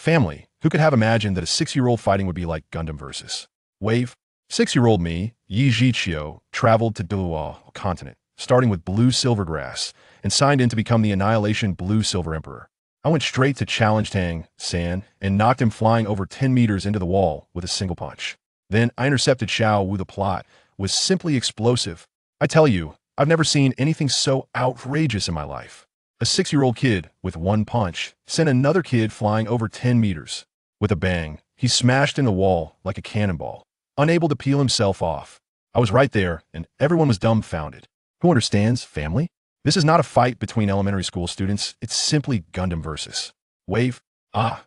Family. Who could have imagined that a 6-year-old fighting would be like Gundam versus Wave? 6-year-old me, Yi Jiqiu, traveled to Douluo continent, starting with Blue Silver Grass, and signed in to become the Annihilation Blue Silver Emperor. I went straight to challenge Tang San and knocked him flying over 10 meters into the wall with a single punch. Then I intercepted Xiao Wu. The plot was simply explosive. I tell you, I've never seen anything so outrageous in my life. A 6-year-old kid, with one punch, sent another kid flying over 10 meters. With a bang, he smashed in the wall like a cannonball, unable to peel himself off. I was right there, and everyone was dumbfounded. Who understands, family? This is not a fight between elementary school students, it's simply Gundam versus Wave.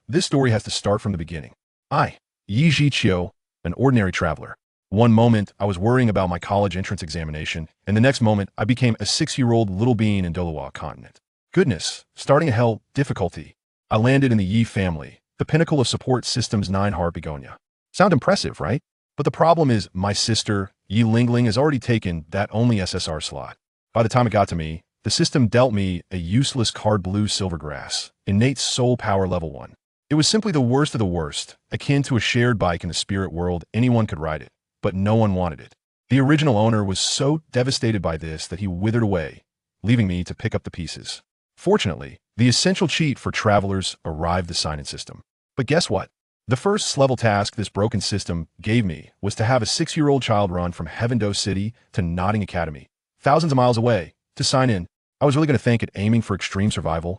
This story has to start from the beginning. I, Yi Jiqiu, an ordinary traveler. One moment, I was worrying about my college entrance examination, and the next moment, I became a 6-year-old little bean in Douluo continent. Goodness, starting a hell difficulty. I landed in the Yi family, the pinnacle of support systems 9 heart begonia. Sound impressive, right? But the problem is my sister, Yi Lingling, has already taken that only SSR slot. By the time it got to me, the system dealt me a useless card Blue Silver Grass, innate soul power level 1. It was simply the worst of the worst, akin to a shared bike in the spirit world. Anyone could ride it, but no one wanted it. The original owner was so devastated by this that he withered away, leaving me to pick up the pieces. Fortunately, the essential cheat for travelers arrived, the sign-in system. But guess what? The first level task this broken system gave me was to have a 6-year-old child run from Heavendo City to Notting Academy, thousands of miles away, to sign in. I was really going to think it aiming for extreme survival.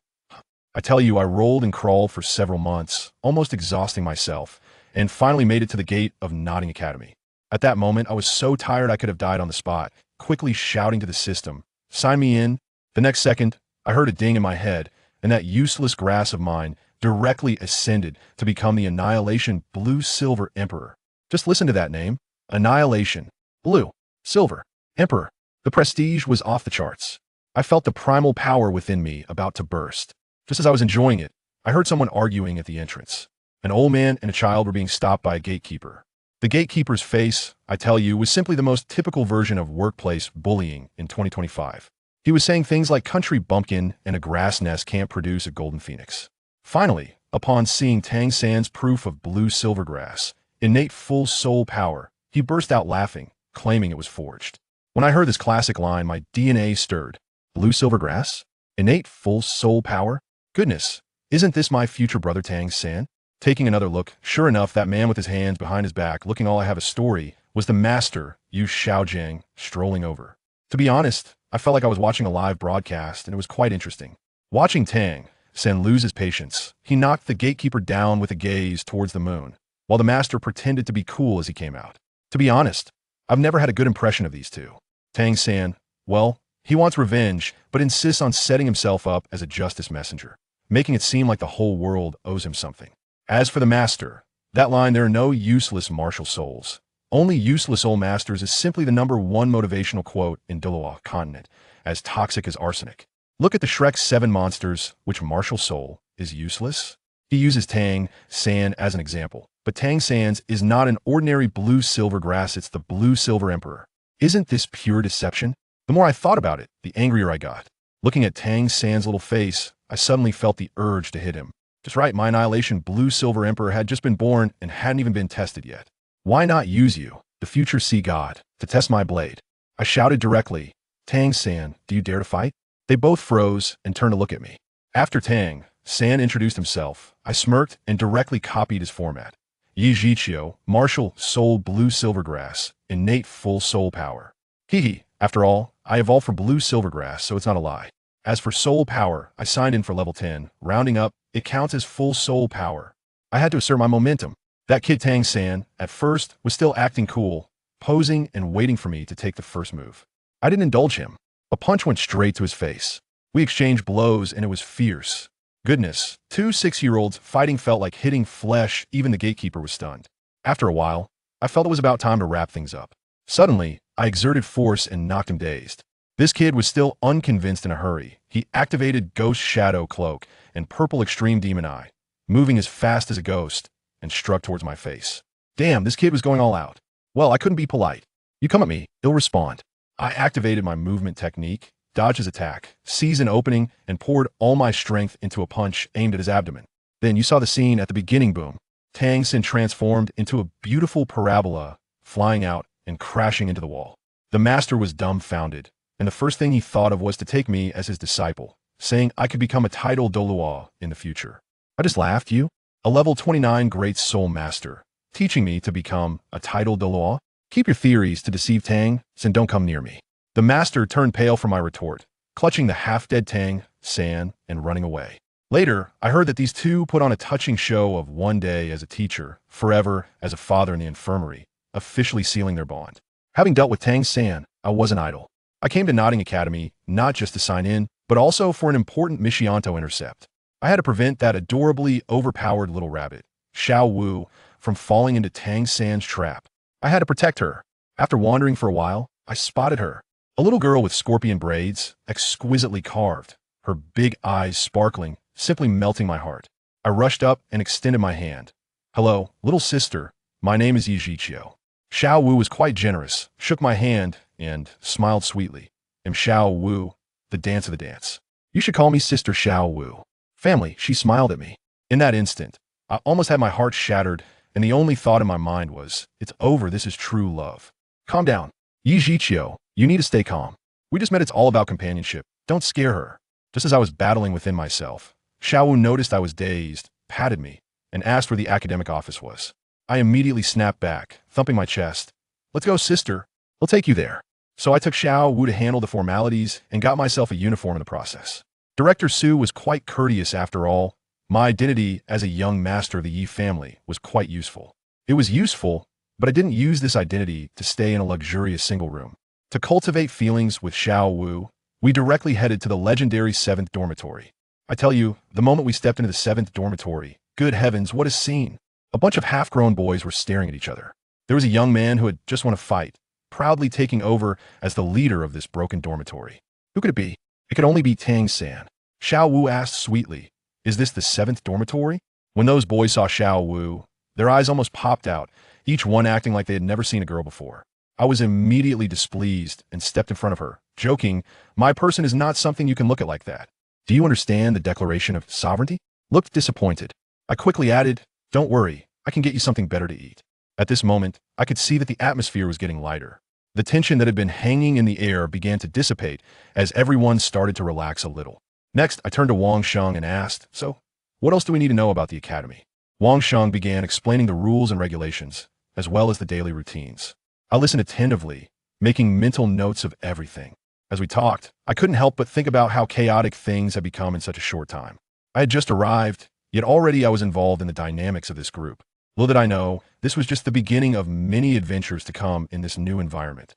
I tell you, I rolled and crawled for several months, almost exhausting myself, and finally made it to the gate of Notting Academy. At that moment, I was so tired I could have died on the spot, quickly shouting to the system, "Sign me in." The next second, I heard a ding in my head, and that useless grass of mine directly ascended to become the Annihilation Blue Silver Emperor. Just listen to that name. Annihilation. Blue. Silver. Emperor. The prestige was off the charts. I felt the primal power within me about to burst. Just as I was enjoying it, I heard someone arguing at the entrance. An old man and a child were being stopped by a gatekeeper. The gatekeeper's face, I tell you, was simply the most typical version of workplace bullying in 2025. He was saying things like country bumpkin and a grass nest can't produce a golden phoenix. Finally, upon seeing Tang San's proof of Blue Silver Grass, innate full soul power, he burst out laughing, claiming it was forged. When I heard this classic line, my DNA stirred. Blue Silver Grass? Innate full soul power? Goodness, isn't this my future brother Tang San? Taking another look, sure enough, that man with his hands behind his back, looking all I have a story, was the master, Yu Xiaojiang, strolling over. To be honest, I felt like I was watching a live broadcast, and it was quite interesting. Watching Tang San lose his patience, he knocked the gatekeeper down with a gaze towards the moon, while the master pretended to be cool as he came out. To be honest, I've never had a good impression of these two. Tang San, well, he wants revenge, but insists on setting himself up as a justice messenger, making it seem like the whole world owes him something. As for the master, that line, "There are no useless martial souls. Only useless old masters," is simply the #1 motivational quote in Douluo continent, as toxic as arsenic. Look at the Shrek 7 monsters, which martial soul is useless. He uses Tang San as an example, but Tang San's is not an ordinary Blue Silver Grass, it's the Blue Silver Emperor. Isn't this pure deception? The more I thought about it, the angrier I got. Looking at Tang San's little face, I suddenly felt the urge to hit him. Just right, my Annihilation Blue Silver Emperor had just been born and hadn't even been tested yet. Why not use you, the future sea god, to test my blade? I shouted directly, "Tang San, do you dare to fight?" They both froze and turned to look at me. After Tang San introduced himself, I smirked and directly copied his format. Yi Jiqiu, martial soul Blue Silver Grass, innate full soul power. Hee. After all, I evolved from Blue Silver Grass, so it's not a lie. As for soul power, I signed in for level 10. Rounding up, it counts as full soul power. I had to assert my momentum. That kid Tang San, at first, was still acting cool, posing and waiting for me to take the first move. I didn't indulge him. A punch went straight to his face. We exchanged blows and it was fierce. Goodness, 2 6-year-olds fighting felt like hitting flesh. Even the gatekeeper was stunned. After a while, I felt it was about time to wrap things up. Suddenly, I exerted force and knocked him dazed. This kid was still unconvinced in a hurry. He activated Ghost Shadow Cloak and Purple Extreme Demon Eye, moving as fast as a ghost, and struck towards my face. Damn, this kid was going all out. Well, I couldn't be polite. You come at me, he'll respond. I activated my movement technique, dodged his attack, seized an opening, and poured all my strength into a punch aimed at his abdomen. Then you saw the scene at the beginning, boom. Tang Xin transformed into a beautiful parabola, flying out and crashing into the wall. The master was dumbfounded, and the first thing he thought of was to take me as his disciple, saying I could become a titled Douluo in the future. I just laughed. You? A level 29 great soul master, teaching me to become a titled Douluo? Keep your theories to deceive Tang Xin, don't come near me. The master turned pale from my retort, clutching the half-dead Tang San and running away. Later, I heard that these two put on a touching show of one day as a teacher, forever as a father in the infirmary, officially sealing their bond. Having dealt with Tang San, I wasn't idle. I came to Notting Academy not just to sign in, but also for an important Mishianto intercept. I had to prevent that adorably overpowered little rabbit, Xiao Wu, from falling into Tang San's trap. I had to protect her. After wandering for a while, I spotted her. A little girl with scorpion braids, exquisitely carved, her big eyes sparkling, simply melting my heart. I rushed up and extended my hand. Hello, little sister. My name is Yijiqiu. Xiao Wu was quite generous, shook my hand, and smiled sweetly. I'm Xiao Wu, the dance of the dance. You should call me Sister Xiao Wu. Family, she smiled at me. In that instant, I almost had my heart shattered, and the only thought in my mind was, it's over, this is true love. Calm down. Yijiqiu, you need to stay calm. We just met, it's all about companionship. Don't scare her. Just as I was battling within myself, Xiao Wu noticed I was dazed, patted me, and asked where the academic office was. I immediately snapped back, thumping my chest. Let's go, sister. We'll take you there. So I took Xiao Wu to handle the formalities and got myself a uniform in the process. Director Su was quite courteous after all. My identity as a young master of the Yi family was quite useful. It was useful, but I didn't use this identity to stay in a luxurious single room. To cultivate feelings with Xiao Wu, we directly headed to the legendary 7th dormitory. I tell you, the moment we stepped into the 7th dormitory, good heavens, what a scene! A bunch of half-grown boys were staring at each other. There was a young man who had just won a fight, proudly taking over as the leader of this broken dormitory. Who could it be? It could only be Tang San. Xiao Wu asked sweetly, is this the 7th dormitory? When those boys saw Xiao Wu, their eyes almost popped out, each one acting like they had never seen a girl before. I was immediately displeased and stepped in front of her, joking, my person is not something you can look at like that. Do you understand the Declaration of Sovereignty? Looked disappointed. I quickly added, don't worry, I can get you something better to eat. At this moment, I could see that the atmosphere was getting lighter. The tension that had been hanging in the air began to dissipate as everyone started to relax a little. Next, I turned to Wang Sheng and asked, so, what else do we need to know about the academy? Wang Sheng began explaining the rules and regulations, as well as the daily routines. I listened attentively, making mental notes of everything. As we talked, I couldn't help but think about how chaotic things had become in such a short time. I had just arrived, yet already I was involved in the dynamics of this group. Little did I know, this was just the beginning of many adventures to come in this new environment.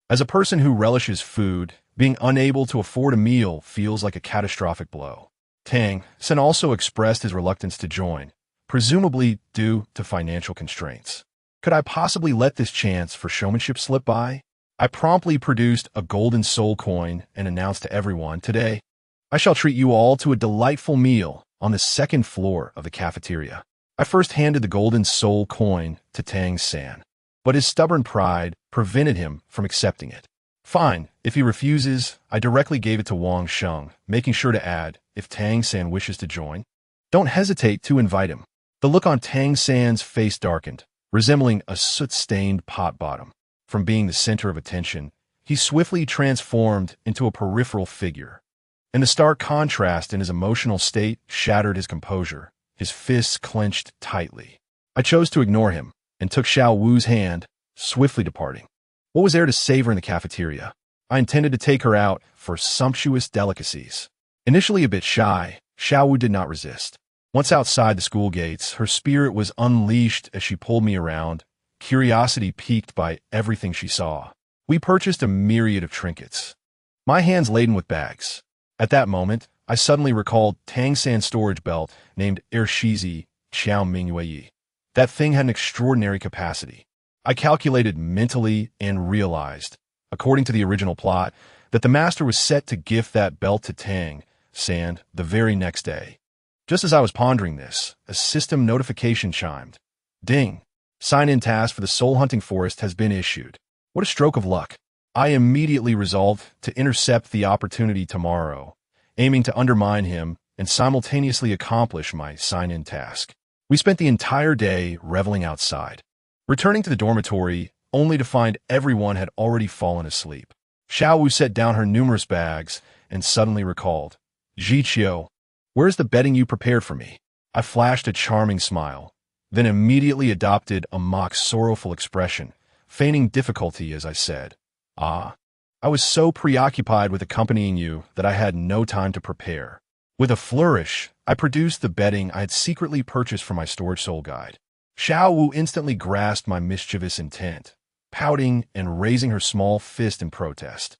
As a person who relishes food, being unable to afford a meal feels like a catastrophic blow. Tang Sen also expressed his reluctance to join, presumably due to financial constraints. Could I possibly let this chance for showmanship slip by? I promptly produced a golden soul coin and announced to everyone, today, I shall treat you all to a delightful meal on the 2nd floor of the cafeteria. I first handed the golden soul coin to Tang San, but his stubborn pride prevented him from accepting it. Fine, if he refuses, I directly gave it to Wang Sheng, making sure to add, if Tang San wishes to join, don't hesitate to invite him. The look on Tang San's face darkened, resembling a soot-stained pot bottom. From being the center of attention, he swiftly transformed into a peripheral figure. And the stark contrast in his emotional state shattered his composure, his fists clenched tightly. I chose to ignore him and took Xiao Wu's hand, swiftly departing. What was there to savor in the cafeteria? I intended to take her out for sumptuous delicacies. Initially a bit shy, Xiao Wu did not resist. Once outside the school gates, her spirit was unleashed as she pulled me around, curiosity piqued by everything she saw. We purchased a myriad of trinkets, my hands laden with bags. At that moment, I suddenly recalled Tang San's storage belt named Ershizi Qiao Mingwei. That thing had an extraordinary capacity. I calculated mentally and realized, according to the original plot, that the master was set to gift that belt to Tang San the very next day. Just as I was pondering this, a system notification chimed. Ding! Sign-in task for the soul hunting forest has been issued. What a stroke of luck. I immediately resolved to intercept the opportunity tomorrow, aiming to undermine him and simultaneously accomplish my sign-in task. We spent the entire day reveling outside, returning to the dormitory only to find everyone had already fallen asleep. Xiaowu set down her numerous bags and suddenly recalled, "Jiqiu, where's the bedding you prepared for me?" I flashed a charming smile, then immediately adopted a mock sorrowful expression, feigning difficulty as I said, "Ah, I was so preoccupied with accompanying you that I had no time to prepare." With a flourish, I produced the bedding I had secretly purchased from my storage soul guide. Xiaowu instantly grasped my mischievous intent, pouting and raising her small fist in protest.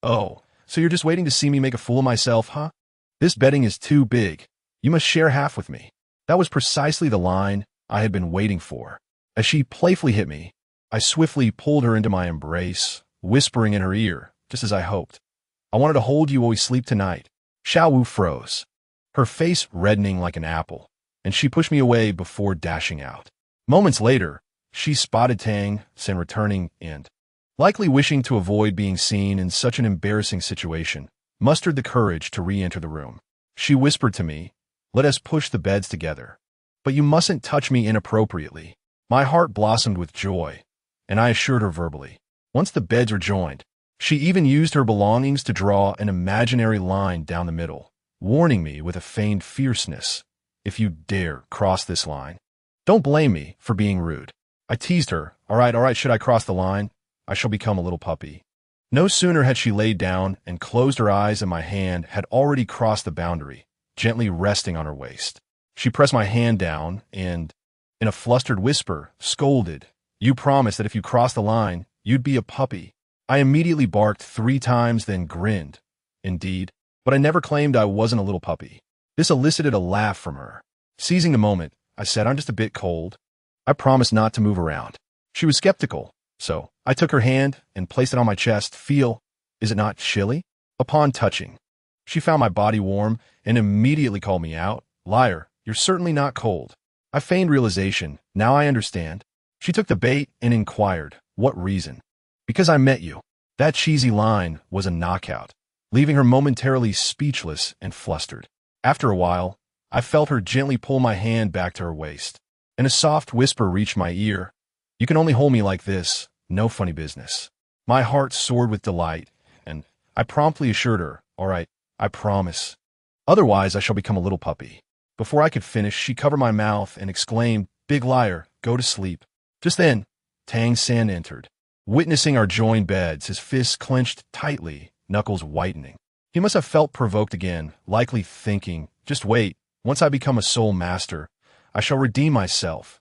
"Oh, so you're just waiting to see me make a fool of myself, huh? This bedding is too big. You must share half with me." That was precisely the line I had been waiting for. As she playfully hit me, I swiftly pulled her into my embrace, whispering in her ear, just as I hoped, "I wanted to hold you while we sleep tonight." Xiaowu froze, her face reddening like an apple, and she pushed me away before dashing out. Moments later, she spotted Tang Sen returning and, likely wishing to avoid being seen in such an embarrassing situation, mustered the courage to re-enter the room. She whispered to me, "Let us push the beds together. But you mustn't touch me inappropriately." My heart blossomed with joy, and I assured her verbally. Once the beds were joined, she even used her belongings to draw an imaginary line down the middle, warning me with a feigned fierceness, "If you dare cross this line, don't blame me for being rude." I teased her, all right, should I cross the line? I shall become a little puppy." No sooner had she laid down and closed her eyes than my hand had already crossed the boundary, gently resting on her waist. She pressed my hand down and, in a flustered whisper, scolded, "You promised that if you crossed the line, you'd be a puppy." I immediately barked 3 times, then grinned. Indeed, but I never claimed I wasn't a little puppy. This elicited a laugh from her. Seizing the moment, I said, "I'm just a bit cold. I promise not to move around." She was skeptical, so I took her hand and placed it on my chest. "Feel, is it not chilly?" Upon touching, she found my body warm and immediately called me out. "Liar, you're certainly not cold." I feigned realization. "Now I understand." She took the bait and inquired, "What reason?" "Because I met you." That cheesy line was a knockout, leaving her momentarily speechless and flustered. After a while, I felt her gently pull my hand back to her waist, and a soft whisper reached my ear, "You can only hold me like this, no funny business." My heart soared with delight, and I promptly assured her, "All right, I promise. Otherwise, I shall become a little puppy." Before I could finish, she covered my mouth and exclaimed, "Big liar, go to sleep." Just then, Tang San entered. Witnessing our joined beds, his fists clenched tightly, knuckles whitening. He must have felt provoked again, likely thinking, "Just wait, once I become a soul master, I shall redeem myself."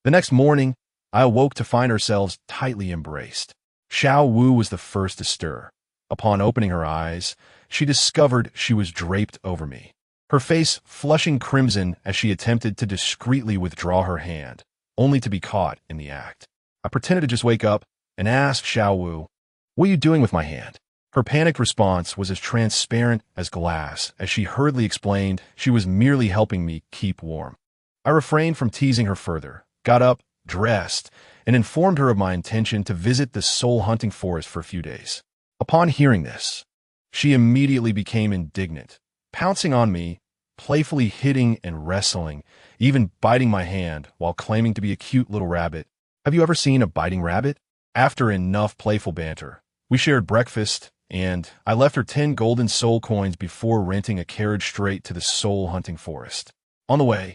The next morning, I awoke to find ourselves tightly embraced. Xiao Wu was the first to stir. Upon opening her eyes, she discovered she was draped over me, her face flushing crimson as she attempted to discreetly withdraw her hand, only to be caught in the act. I pretended to just wake up and asked Xiao Wu, "What are you doing with my hand?" Her panicked response was as transparent as glass as she hurriedly explained she was merely helping me keep warm. I refrained from teasing her further, got up, dressed, and informed her of my intention to visit the soul-hunting forest for a few days. Upon hearing this, she immediately became indignant, pouncing on me, playfully hitting and wrestling, even biting my hand while claiming to be a cute little rabbit. Have you ever seen a biting rabbit? After enough playful banter, we shared breakfast, and I left her 10 golden soul coins before renting a carriage straight to the soul-hunting forest. On the way,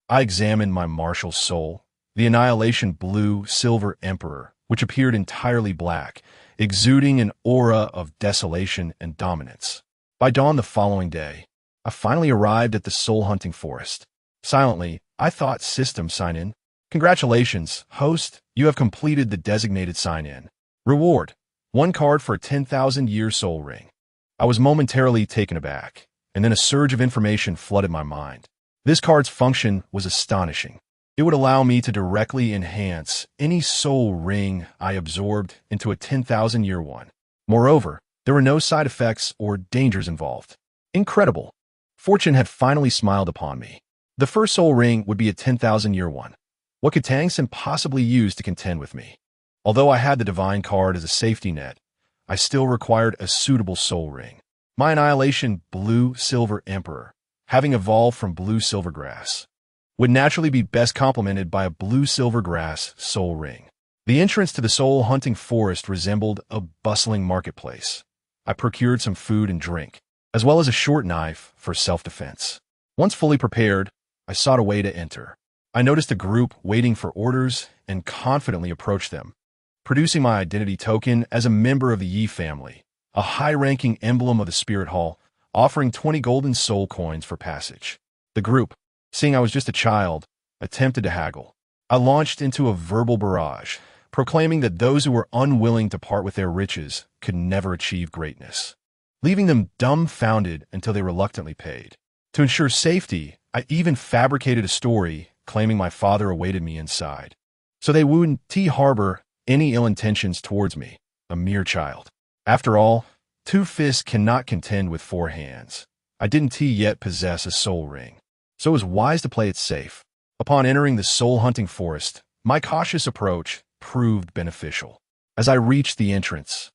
I examined my martial soul, the Annihilation Blue Silver Emperor, which appeared entirely black, exuding an aura of desolation and dominance. By dawn the following day, I finally arrived at the soul-hunting forest. Silently, I thought system sign-in. "Congratulations, host, you have completed the designated sign-in. Reward, 1 card for a 10,000-year soul ring." I was momentarily taken aback, and then a surge of information flooded my mind. This card's function was astonishing. It would allow me to directly enhance any soul ring I absorbed into a 10,000-year one. Moreover, there were no side effects or dangers involved. Incredible. Fortune had finally smiled upon me. The first soul ring would be a 10,000-year one. What could Tang Sen possibly use to contend with me? Although I had the divine card as a safety net, I still required a suitable soul ring. My Annihilation Blue Silver Emperor having evolved from blue silvergrass, would naturally be best complemented by a blue silvergrass soul ring. The entrance to the soul hunting forest resembled a bustling marketplace. I procured some food and drink, as well as a short knife for self-defense. Once fully prepared, I sought a way to enter. I noticed a group waiting for orders and confidently approached them, producing my identity token as a member of the Yi family, a high-ranking emblem of the Spirit Hall, offering 20 golden soul coins for passage. The group, seeing I was just a child, attempted to haggle. I launched into a verbal barrage, proclaiming that those who were unwilling to part with their riches could never achieve greatness, leaving them dumbfounded until they reluctantly paid. To ensure safety, I even fabricated a story claiming my father awaited me inside, so they wouldn't harbor any ill intentions towards me, a mere child. After all, 2 fists cannot contend with 4 hands. I didn't yet possess a soul ring, so it was wise to play it safe. Upon entering the soul-hunting forest, my cautious approach proved beneficial. As I reached the entrance,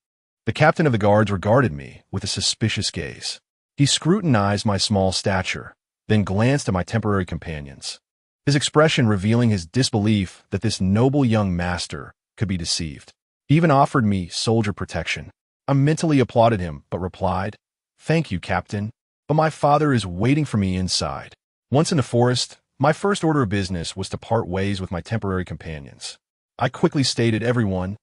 the captain of the guards regarded me with a suspicious gaze. He scrutinized my small stature, then glanced at my temporary companions, his expression revealing his disbelief that this noble young master could be deceived. He even offered me soldier protection. I mentally applauded him, but replied, "Thank you, Captain, but my father is waiting for me inside." Once in the forest, my first order of business was to part ways with my temporary companions. I quickly stated, "Everyone,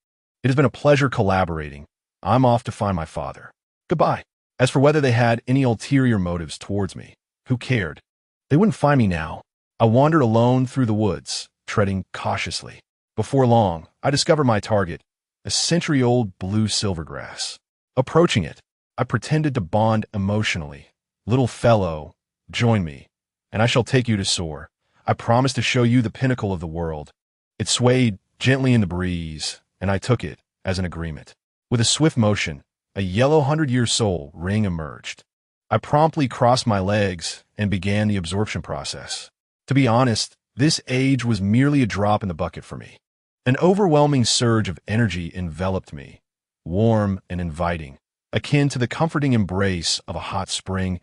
it has been a pleasure collaborating. I'm off to find my father. Goodbye." As for whether they had any ulterior motives towards me, who cared? They wouldn't find me now. I wandered alone through the woods, treading cautiously. Before long, I discovered my target, a century-old blue silvergrass. Approaching it, I pretended to bond emotionally. "Little fellow, join me, and I shall take you to soar. I promise to show you the pinnacle of the world." It swayed gently in the breeze, and I took it as an agreement. With a swift motion, a yellow 100-year soul ring emerged. I promptly crossed my legs and began the absorption process. To be honest, this age was merely a drop in the bucket for me. An overwhelming surge of energy enveloped me, warm and inviting, akin to the comforting embrace of a hot spring,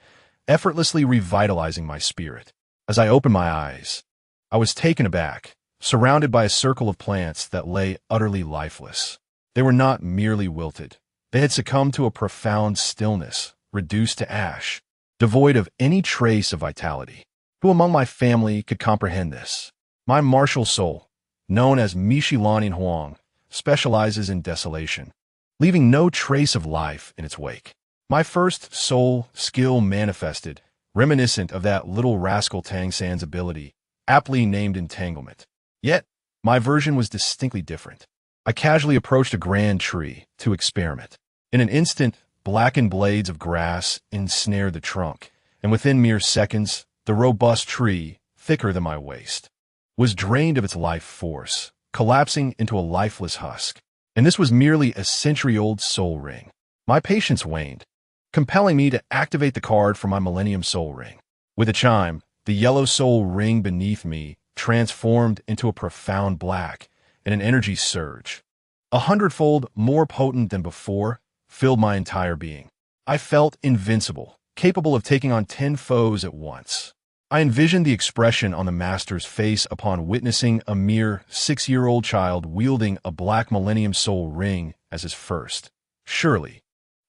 effortlessly revitalizing my spirit. As I opened my eyes, I was taken aback, surrounded by a circle of plants that lay utterly lifeless. They were not merely wilted. They had succumbed to a profound stillness, reduced to ash, devoid of any trace of vitality. Who among my family could comprehend this? My martial soul, known as Mishilani Huang, specializes in desolation, leaving no trace of life in its wake. My first soul skill manifested, reminiscent of that little rascal Tang San's ability, aptly named entanglement. Yet, my version was distinctly different. I casually approached a grand tree to experiment. In an instant, blackened blades of grass ensnared the trunk, and within mere seconds, the robust tree, thicker than my waist, was drained of its life force, collapsing into a lifeless husk. And this was merely a century-old soul ring. My patience waned, compelling me to activate the card for my Millennium Soul Ring. With a chime, the yellow soul ring beneath me transformed into a profound black, and an energy surge, 100-fold more potent than before, filled my entire being. I felt invincible, capable of taking on 10 foes at once. I envisioned the expression on the master's face upon witnessing a mere 6-year-old child wielding a black Millennium Soul Ring as his first. Surely,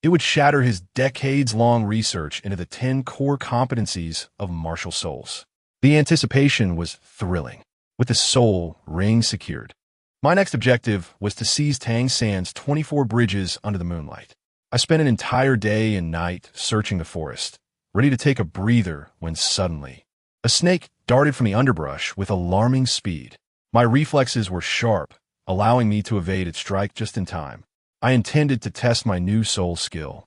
it would shatter his decades-long research into the 10 core competencies of martial souls. The anticipation was thrilling. With the soul ring secured, my next objective was to seize Tang San's 24 bridges under the moonlight. I spent an entire day and night searching the forest, ready to take a breather when suddenly, a snake darted from the underbrush with alarming speed. My reflexes were sharp, allowing me to evade its strike just in time. I intended to test my new soul skill,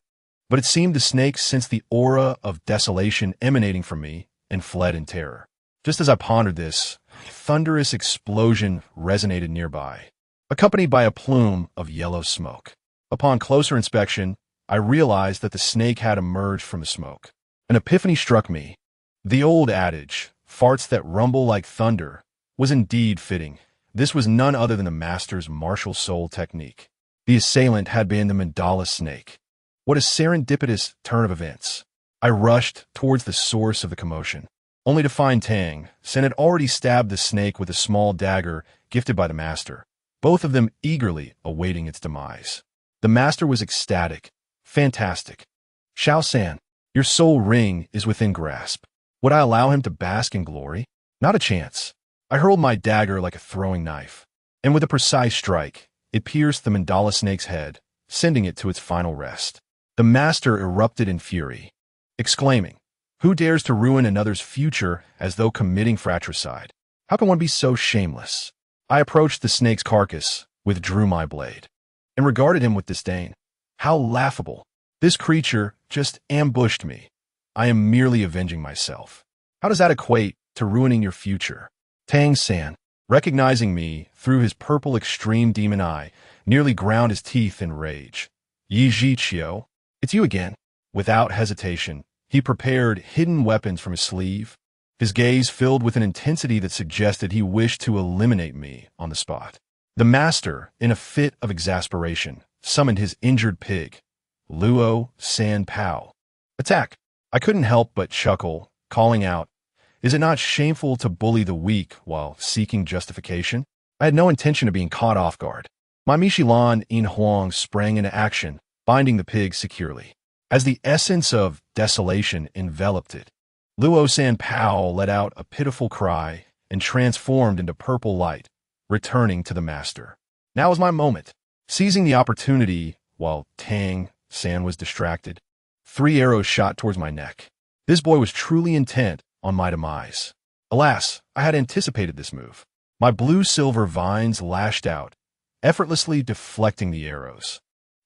but it seemed the snake sensed the aura of desolation emanating from me and fled in terror. Just as I pondered this, a thunderous explosion resonated nearby, accompanied by a plume of yellow smoke. Upon closer inspection, I realized that the snake had emerged from the smoke. An epiphany struck me. The old adage, "Farts that rumble like thunder," was indeed fitting. This was none other than the master's martial soul technique. The assailant had been the mandala snake. What a serendipitous turn of events. I rushed towards the source of the commotion, only to find Tang San had already stabbed the snake with a small dagger gifted by the master, both of them eagerly awaiting its demise. The master was ecstatic. Fantastic. Xiao San, your soul ring is within grasp. Would I allow him to bask in glory? Not a chance. I hurled my dagger like a throwing knife, and with a precise strike, it pierced the mandala snake's head, sending it to its final rest. The master erupted in fury, exclaiming, "Who dares to ruin another's future as though committing fratricide? How can one be so shameless?" I approached the snake's carcass, withdrew my blade, and regarded him with disdain. How laughable. This creature just ambushed me. I am merely avenging myself. How does that equate to ruining your future? Tang San, recognizing me through his purple extreme demon eye, nearly ground his teeth in rage. Yi Zhiqiu, it's you again. Without hesitation, he prepared hidden weapons from his sleeve, his gaze filled with an intensity that suggested he wished to eliminate me on the spot. The master, in a fit of exasperation, summoned his injured pig, Luo San Pao. Attack! I couldn't help but chuckle, calling out, "Is it not shameful to bully the weak while seeking justification?" I had no intention of being caught off guard. My Mixilan In Huang sprang into action, binding the pig securely. As the essence of desolation enveloped it, Luo San Pao let out a pitiful cry and transformed into purple light, returning to the master. Now was my moment. Seizing the opportunity while Tang San was distracted, 3 arrows shot towards my neck. This boy was truly intent on my demise. Alas, I had anticipated this move. My blue-silver vines lashed out, effortlessly deflecting the arrows.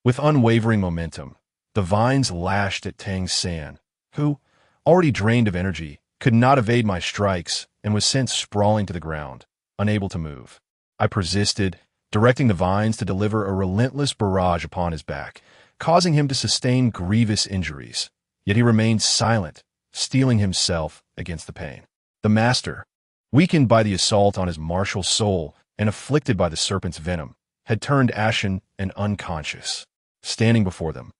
With unwavering momentum, the vines lashed at Tang San, who, already drained of energy, could not evade my strikes and was sent sprawling to the ground, unable to move. I persisted, directing the vines to deliver a relentless barrage upon his back, causing him to sustain grievous injuries. Yet he remained silent, steeling himself against the pain. The master, weakened by the assault on his martial soul and afflicted by the serpent's venom, had turned ashen and unconscious. Standing before them,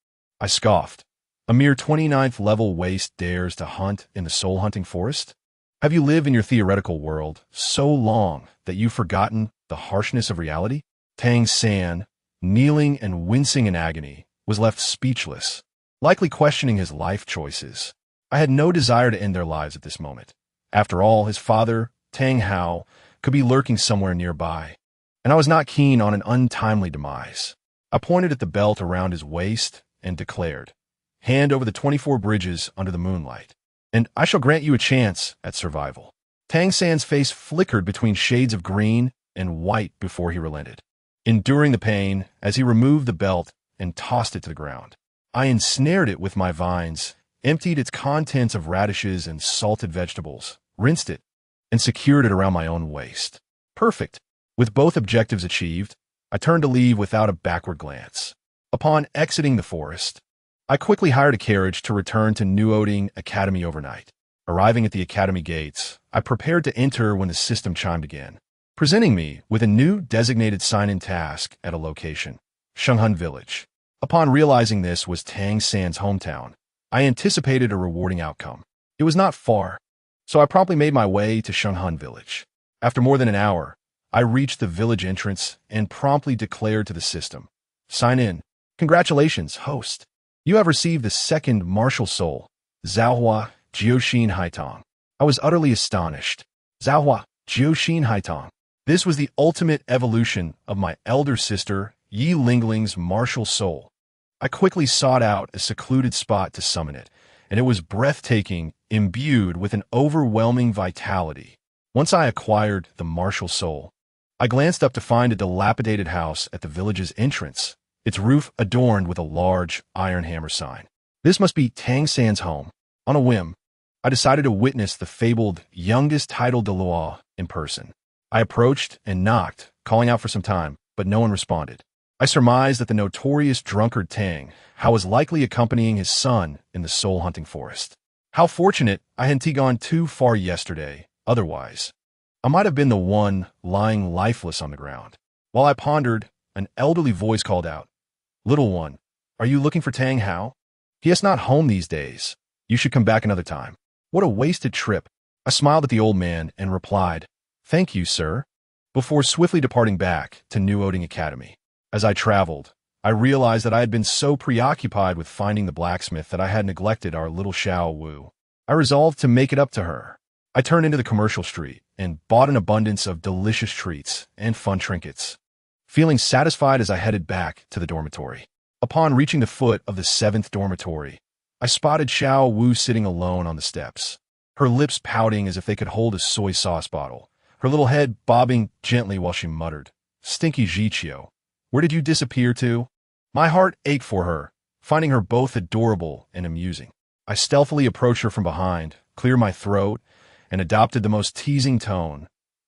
I scoffed. A mere 29th level waste dares to hunt in the soul-hunting forest? Have you lived in your theoretical world so long that you've forgotten the harshness of reality? Tang San, kneeling and wincing in agony, was left speechless, likely questioning his life choices. I had no desire to end their lives at this moment. After all, his father, Tang Hao, could be lurking somewhere nearby, and I was not keen on an untimely demise. I pointed at the belt around his waist and declared, "Hand over the 24 bridges under the moonlight, and I shall grant you a chance at survival." Tang San's face flickered between shades of green and white before he relented, enduring the pain as he removed the belt and tossed it to the ground. I ensnared it with my vines, emptied its contents of radishes and salted vegetables, rinsed it, and secured it around my own waist. Perfect. With both objectives achieved, I turned to leave without a backward glance. Upon exiting the forest, I quickly hired a carriage to return to Nuoding Academy overnight. Arriving at the academy gates, I prepared to enter when the system chimed again, presenting me with a new designated sign-in task at a location, Hongjun Village. Upon realizing this was Tang San's hometown, I anticipated a rewarding outcome. It was not far, so I promptly made my way to Hongjun Village. After more than an hour, I reached the village entrance and promptly declared to the system, "Sign in. Congratulations, host. You have received the second martial soul, Zhaohua Jiuxin Haitong." I was utterly astonished. Zhaohua Jiuxin Haitong. This was the ultimate evolution of my elder sister, Yi Lingling's martial soul. I quickly sought out a secluded spot to summon it, and it was breathtaking, imbued with an overwhelming vitality. Once I acquired the martial soul, I glanced up to find a dilapidated house at the village's entrance, its roof adorned with a large iron hammer sign. This must be Tang San's home. On a whim, I decided to witness the fabled youngest title Douluo in person. I approached and knocked, calling out for some time, but no one responded. I surmised that the notorious drunkard Tang Hao was likely accompanying his son in the soul-hunting forest. How fortunate I hadn't gone too far yesterday, otherwise I might have been the one lying lifeless on the ground. While I pondered, an elderly voice called out, "Little one, are you looking for Tang Hao? He is not home these days. You should come back another time. What a wasted trip. I smiled at the old man and replied, "Thank you, sir," before swiftly departing back to New Oding Academy. As I traveled, I realized that I had been so preoccupied with finding the blacksmith that I had neglected our little Xiao Wu. I resolved to make it up to her. I turned into the commercial street and bought an abundance of delicious treats and fun trinkets, feeling satisfied as I headed back to the dormitory. Upon reaching the foot of the 7th dormitory, I spotted Xiao Wu sitting alone on the steps, her lips pouting as if they could hold a soy sauce bottle, her little head bobbing gently while she muttered, "Stinky Jiqiu, where did you disappear to?" My heart ached for her, finding her both adorable and amusing. I stealthily approached her from behind, cleared my throat, and adopted the most teasing tone.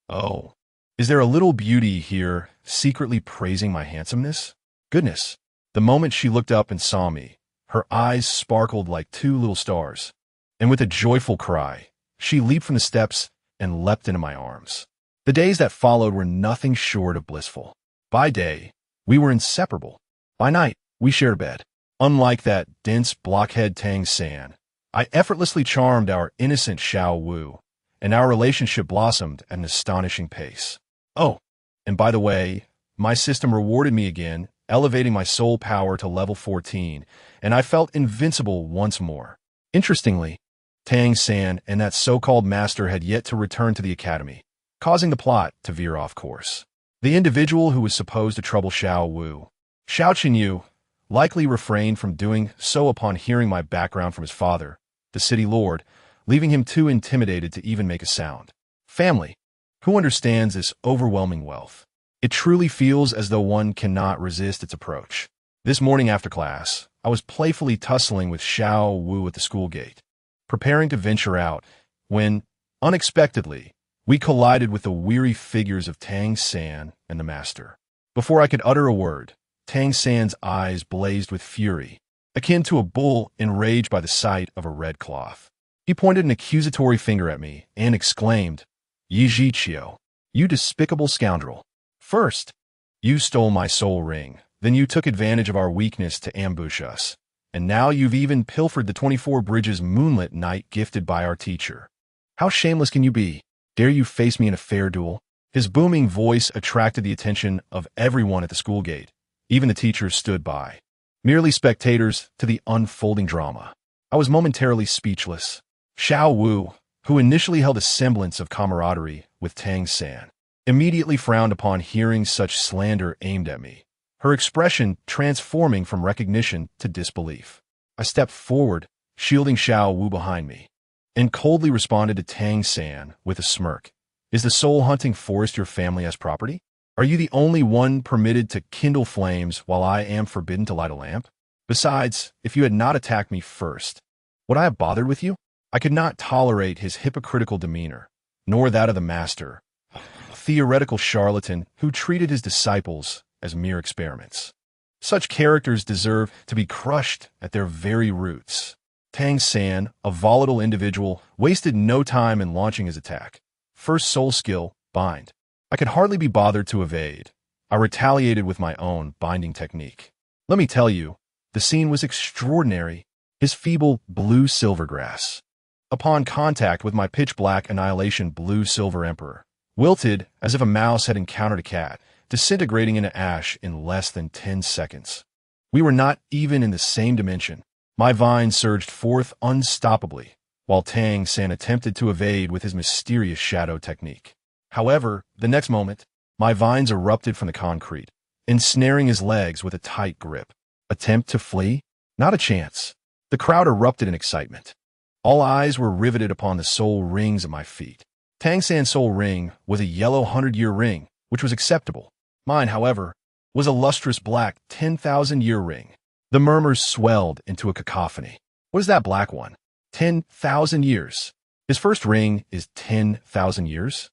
"Oh, is there a little beauty here secretly praising my handsomeness? Goodness." The moment she looked up and saw me, her eyes sparkled like 2 little stars, and with a joyful cry, she leaped from the steps and leapt into my arms. The days that followed were nothing short of blissful. By day, we were inseparable. By night, we shared a bed. Unlike that dense blockhead Tang San, I effortlessly charmed our innocent Xiao Wu, and our relationship blossomed at an astonishing pace. Oh, and by the way, my system rewarded me again, elevating my soul power to level 14, and I felt invincible once more. Interestingly, Tang San and that so-called master had yet to return to the academy, causing the plot to veer off course. The individual who was supposed to trouble Xiao Wu, Xiao Qinyu, likely refrained from doing so upon hearing my background from his father, the city lord, leaving him too intimidated to even make a sound. Family, who understands this overwhelming wealth? It truly feels as though one cannot resist its approach. This morning after class, I was playfully tussling with Xiao Wu at the school gate, preparing to venture out, when, unexpectedly, we collided with the weary figures of Tang San and the master. Before I could utter a word, Tang San's eyes blazed with fury, akin to a bull enraged by the sight of a red cloth. He pointed an accusatory finger at me and exclaimed, "Yi Jiqiu, you despicable scoundrel. First, you stole my soul ring, then you took advantage of our weakness to ambush us, and now you've even pilfered the 24 Bridges moonlit night gifted by our teacher. How shameless can you be? Dare you face me in a fair duel?" His booming voice attracted the attention of everyone at the school gate. Even the teachers stood by, merely spectators to the unfolding drama. I was momentarily speechless. Xiao Wu, who initially held a semblance of camaraderie with Tang San, immediately frowned upon hearing such slander aimed at me, her expression transforming from recognition to disbelief. I stepped forward, shielding Xiao Wu behind me, and coldly responded to Tang San with a smirk. "Is the soul-hunting forest your family as property? Are you the only one permitted to kindle flames while I am forbidden to light a lamp? Besides, if you had not attacked me first, would I have bothered with you?" I could not tolerate his hypocritical demeanor, nor that of the master, a theoretical charlatan who treated his disciples as mere experiments. Such characters deserve to be crushed at their very roots. Tang San, a volatile individual, wasted no time in launching his attack. First soul skill, bind. I could hardly be bothered to evade. I retaliated with my own binding technique. Let me tell you, the scene was extraordinary. His feeble blue-silver grass, upon contact with my pitch-black annihilation blue-silver emperor, wilted as if a mouse had encountered a cat, disintegrating into ash in less than 10 seconds. We were not even in the same dimension. My vine surged forth unstoppably, while Tang San attempted to evade with his mysterious shadow technique. However, the next moment, my vines erupted from the concrete, ensnaring his legs with a tight grip. Attempt to flee? Not a chance. The crowd erupted in excitement. All eyes were riveted upon the soul rings at my feet. Tang San's soul ring was a yellow 100-year ring, which was acceptable. Mine, however, was a lustrous black 10,000-year ring. The murmurs swelled into a cacophony. What is that black one? 10,000 years. His first ring is 10,000 years?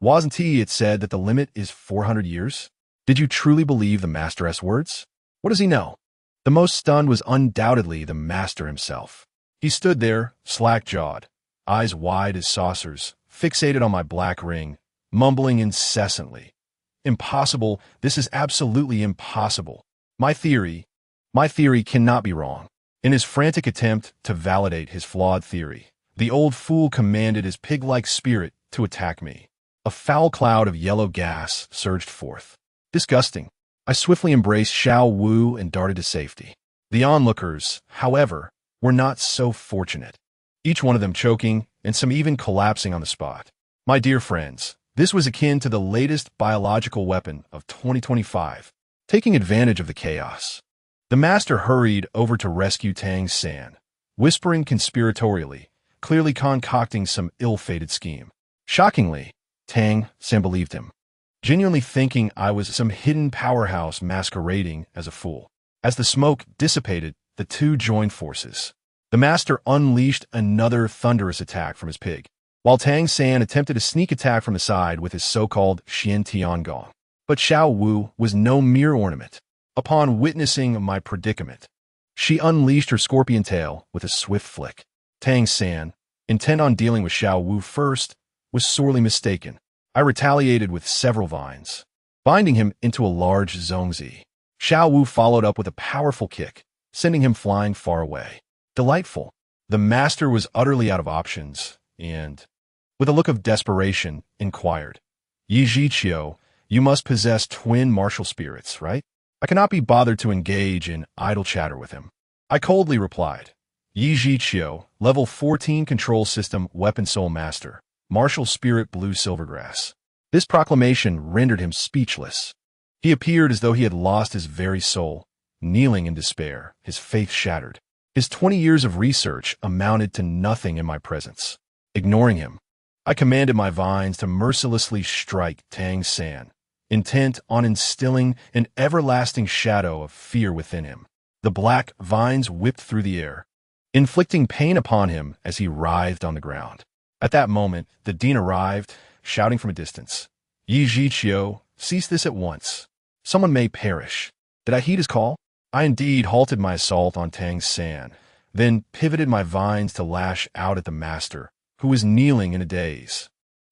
Wasn't it said that the limit is 400 years? Did you truly believe the master's words? What does he know? The most stunned was undoubtedly the master himself. He stood there, slack-jawed, eyes wide as saucers, fixated on my black ring, mumbling incessantly. Impossible, this is absolutely impossible. My theory cannot be wrong. In his frantic attempt to validate his flawed theory, the old fool commanded his pig-like spirit to attack me. A foul cloud of yellow gas surged forth. Disgusting. I swiftly embraced Xiao Wu and darted to safety. The onlookers, however, were not so fortunate, each one of them choking and some even collapsing on the spot. My dear friends, this was akin to the latest biological weapon of 2025. Taking advantage of the chaos, the master hurried over to rescue Tang San, whispering conspiratorially, clearly concocting some ill-fated scheme. Shockingly, Tang San believed him, genuinely thinking I was some hidden powerhouse masquerading as a fool. As the smoke dissipated, the two joined forces. The master unleashed another thunderous attack from his pig, while Tang San attempted a sneak attack from the side with his so-called Xian Tiangong. But Xiao Wu was no mere ornament. Upon witnessing my predicament, she unleashed her scorpion tail with a swift flick. Tang San, intent on dealing with Xiao Wu first, was sorely mistaken. I retaliated with several vines, binding him into a large zongzi. Xiao Wu followed up with a powerful kick, sending him flying far away. Delightful. The master was utterly out of options, and, with a look of desperation, inquired, Yi Zhiqiu, you must possess twin martial spirits, right? I cannot be bothered to engage in idle chatter with him. I coldly replied, Yi Zhiqiu, level 14 control system weapon soul master, martial spirit blue silvergrass. This proclamation rendered him speechless. He appeared as though he had lost his very soul, kneeling in despair, his faith shattered. His 20 years of research amounted to nothing in my presence. Ignoring him, I commanded my vines to mercilessly strike Tang San, intent on instilling an everlasting shadow of fear within him. The black vines whipped through the air, inflicting pain upon him as he writhed on the ground. At that moment, the dean arrived, shouting from a distance, Yi Zhiqiu, cease this at once. Someone may perish. Did I heed his call? I indeed halted my assault on Tang San, then pivoted my vines to lash out at the master, who was kneeling in a daze.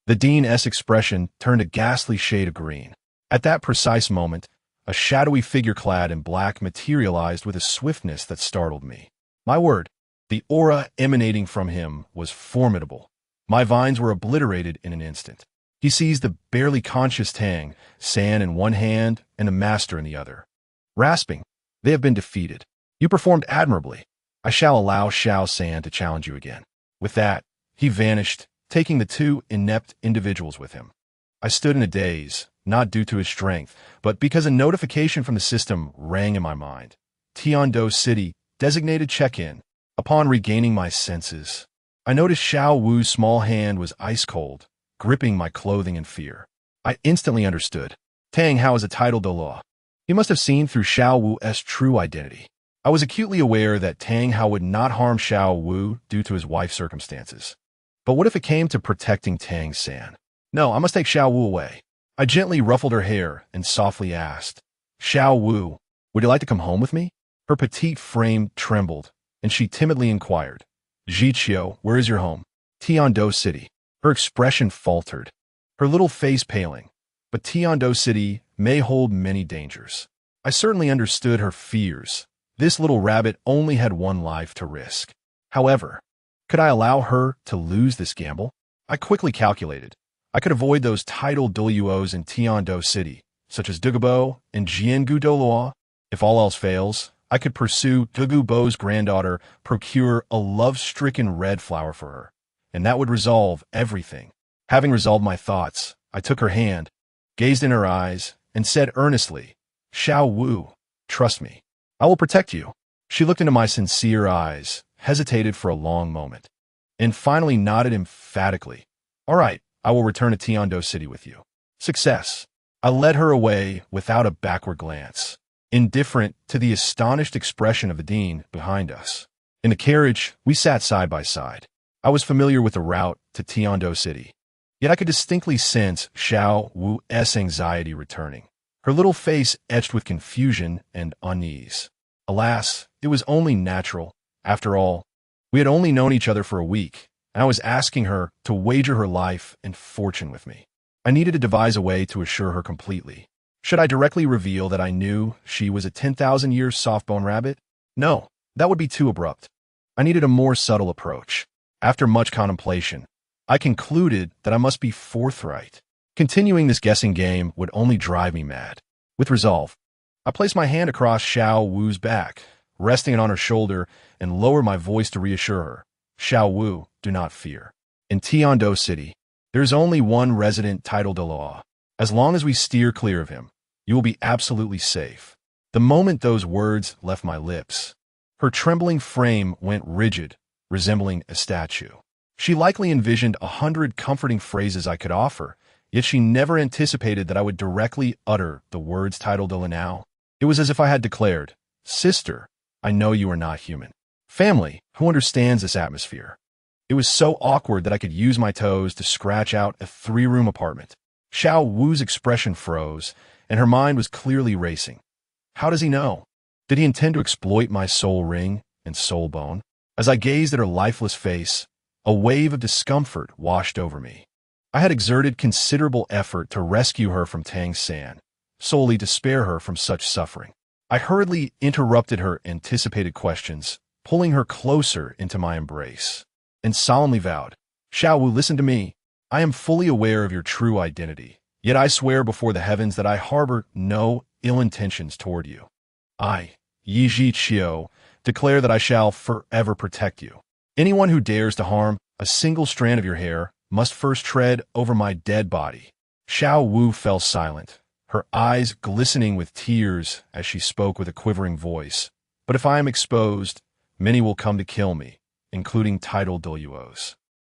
The dean's expression turned a ghastly shade of green. At that precise moment, a shadowy figure clad in black materialized with a swiftness that startled me. My word, the aura emanating from him was formidable. My vines were obliterated in an instant. He seized the barely conscious Tang San in one hand and the master in the other. Rasping, they have been defeated. You performed admirably. I shall allow Xiao San to challenge you again. With that, he vanished, taking the two inept individuals with him. I stood in a daze, not due to his strength, but because a notification from the system rang in my mind. Tiando City, designated check-in. Upon regaining my senses, I noticed Xiao Wu's small hand was ice-cold, gripping my clothing in fear. I instantly understood. Tang Hao is a title Douluo. He must have seen through Xiao Wu's true identity. I was acutely aware that Tang Hao would not harm Xiao Wu due to his wife's circumstances. But what if it came to protecting Tang San? No, I must take Xiao Wu away. I gently ruffled her hair and softly asked, Xiao Wu, would you like to come home with me? Her petite frame trembled, and she timidly inquired, Zhiqiu, where is your home? Tiando City. Her expression faltered, her little face paling. But Tiando City may hold many dangers. I certainly understood her fears. This little rabbit only had one life to risk. However, could I allow her to lose this gamble? I quickly calculated. I could avoid those tidal Douluos in Tiando City, such as Douluo and Jiangu Douluo. If all else fails, I could pursue Douluo's granddaughter, procure a love-stricken red flower for her, and that would resolve everything. Having resolved my thoughts, I took her hand, gazed in her eyes, and said earnestly, Xiao Wu, trust me. I will protect you. She looked into my sincere eyes, hesitated for a long moment, and finally nodded emphatically. All right, I will return to Tiando City with you. Success. I led her away without a backward glance, indifferent to the astonished expression of the dean behind us. In the carriage, we sat side by side. I was familiar with the route to Tiando City, yet I could distinctly sense Xiao Wu's anxiety returning, her little face etched with confusion and unease. Alas, it was only natural. After all, we had only known each other for a week, and I was asking her to wager her life and fortune with me. I needed to devise a way to assure her completely. Should I directly reveal that I knew she was a 10,000-year soft-bone rabbit? No. That would be too abrupt. I needed a more subtle approach. After much contemplation, I concluded that I must be forthright. Continuing this guessing game would only drive me mad. With resolve, I placed my hand across Xiao Wu's back, resting it on her shoulder, and lowered my voice to reassure her. Xiao Wu, do not fear. In Tiando City, there is only one resident titled Douluo. As long as we steer clear of him, you will be absolutely safe. The moment those words left my lips, her trembling frame went rigid, resembling a statue. She likely envisioned 100 comforting phrases I could offer, yet she never anticipated that I would directly utter the words titled Douluo. It was as if I had declared, "Sister, I know you are not human. Family, who understands this atmosphere?" It was so awkward that I could use my toes to scratch out a 3-room apartment. Xiao Wu's expression froze, and her mind was clearly racing. How does he know? Did he intend to exploit my soul ring and soul bone? As I gazed at her lifeless face, a wave of discomfort washed over me. I had exerted considerable effort to rescue her from Tang San, solely to spare her from such suffering. I hurriedly interrupted her anticipated questions, pulling her closer into my embrace, and solemnly vowed, "Xiao Wu, listen to me. I am fully aware of your true identity, yet I swear before the heavens that I harbor no ill intentions toward you. I, Yi Qiu, declare that I shall forever protect you. Anyone who dares to harm a single strand of your hair must first tread over my dead body." Xiao Wu fell silent, her eyes glistening with tears as she spoke with a quivering voice. "But if I am exposed, many will come to kill me, including titled Douluos."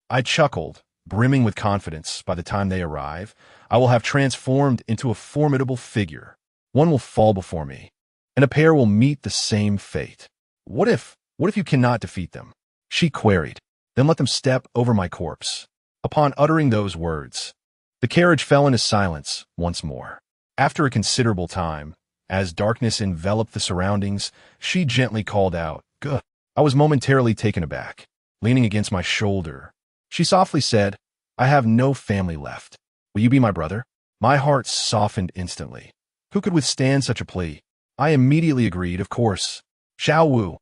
I chuckled, brimming with confidence. By the time they arrive, I will have transformed into a formidable figure. One will fall before me, and a pair will meet the same fate. What if you cannot defeat them?" she queried. "Then let them step over my corpse." Upon uttering those words, the carriage fell into silence once more. After a considerable time, as darkness enveloped the surroundings, she gently called out, "Good." I was momentarily taken aback. Leaning against my shoulder, she softly said, "I have no family left. Will you be my brother?" My heart softened instantly. Who could withstand such a plea? I immediately agreed, of course. "Xiao Wu,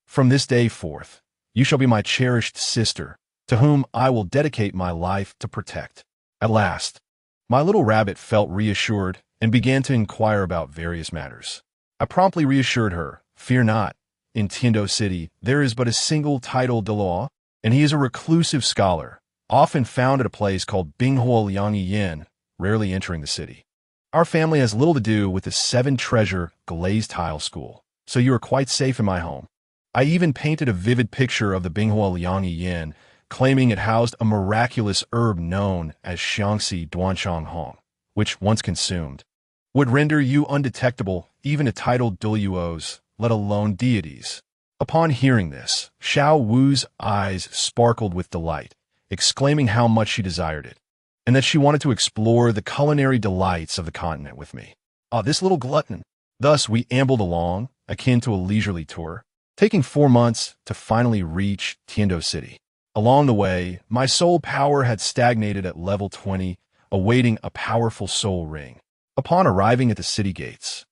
from this day forth, you shall be my cherished sister, to whom I will dedicate my life to protect." At last, my little rabbit felt reassured and began to inquire about various matters. I promptly reassured her, "Fear not. In Tiando City, there is but a single titled Douluo, and he is a reclusive scholar, often found at a place called Binghuo Liangyi Yin, rarely entering the city. Our family has little to do with the 7-treasure glazed tile school, so you are quite safe in my home." I even painted a vivid picture of the Binghuo Liangyi Yin, claiming it housed a miraculous herb known as Xiangxi Duanshang Hong, which, once consumed, would render you undetectable even to titled Douluos, let alone deities. Upon hearing this, Xiao Wu's eyes sparkled with delight, exclaiming how much she desired it, and that she wanted to explore the culinary delights of the continent with me. Ah, this little glutton! Thus we ambled along, akin to a leisurely tour, taking 4 months to finally reach Tiando City. Along the way, my soul power had stagnated at level 20, awaiting a powerful soul ring. Upon arriving at the city gates,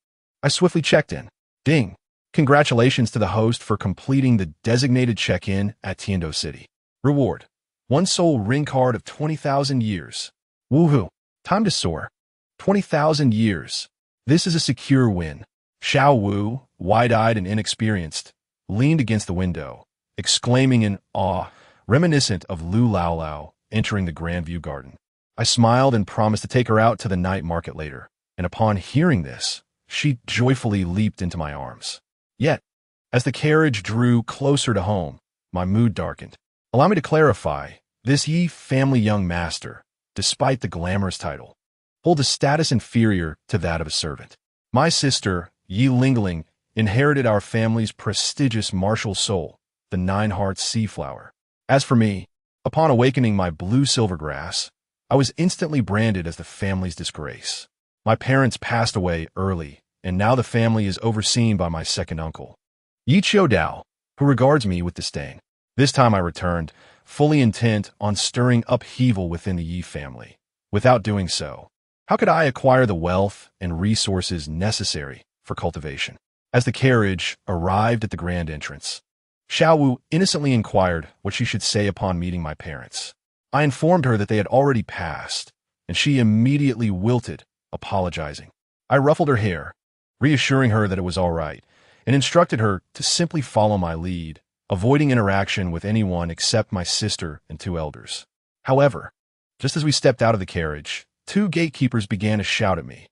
I swiftly checked in. Ding! Congratulations to the host for completing the designated check-in at Tiando City. Reward: 1 soul ring card of 20,000 years. Woohoo! Time to soar. 20,000 years. This is a secure win. Xiao Wu, wide-eyed and inexperienced, leaned against the window, exclaiming in awe, reminiscent of Lu Laolao entering the Grandview Garden. I smiled and promised to take her out to the night market later, and upon hearing this, she joyfully leaped into my arms. Yet, as the carriage drew closer to home, my mood darkened. Allow me to clarify, this Yi family young master, despite the glamorous title, holds a status inferior to that of a servant. My sister, Yi Lingling, inherited our family's prestigious martial soul, the 9 Hearts Sea Flower. As for me, upon awakening my blue silvergrass, I was instantly branded as the family's disgrace. My parents passed away early, and now the family is overseen by my second uncle, Yi Dao, who regards me with disdain. This time I returned, fully intent on stirring upheaval within the Yi family. Without doing so, how could I acquire the wealth and resources necessary for cultivation? As the carriage arrived at the grand entrance, Xiao Wu innocently inquired what she should say upon meeting my parents. I informed her that they had already passed, and she immediately wilted, apologizing. I ruffled her hair, reassuring her that it was all right, and instructed her to simply follow my lead, avoiding interaction with anyone except my sister and two elders. However, just as we stepped out of the carriage, two gatekeepers began to shout at me.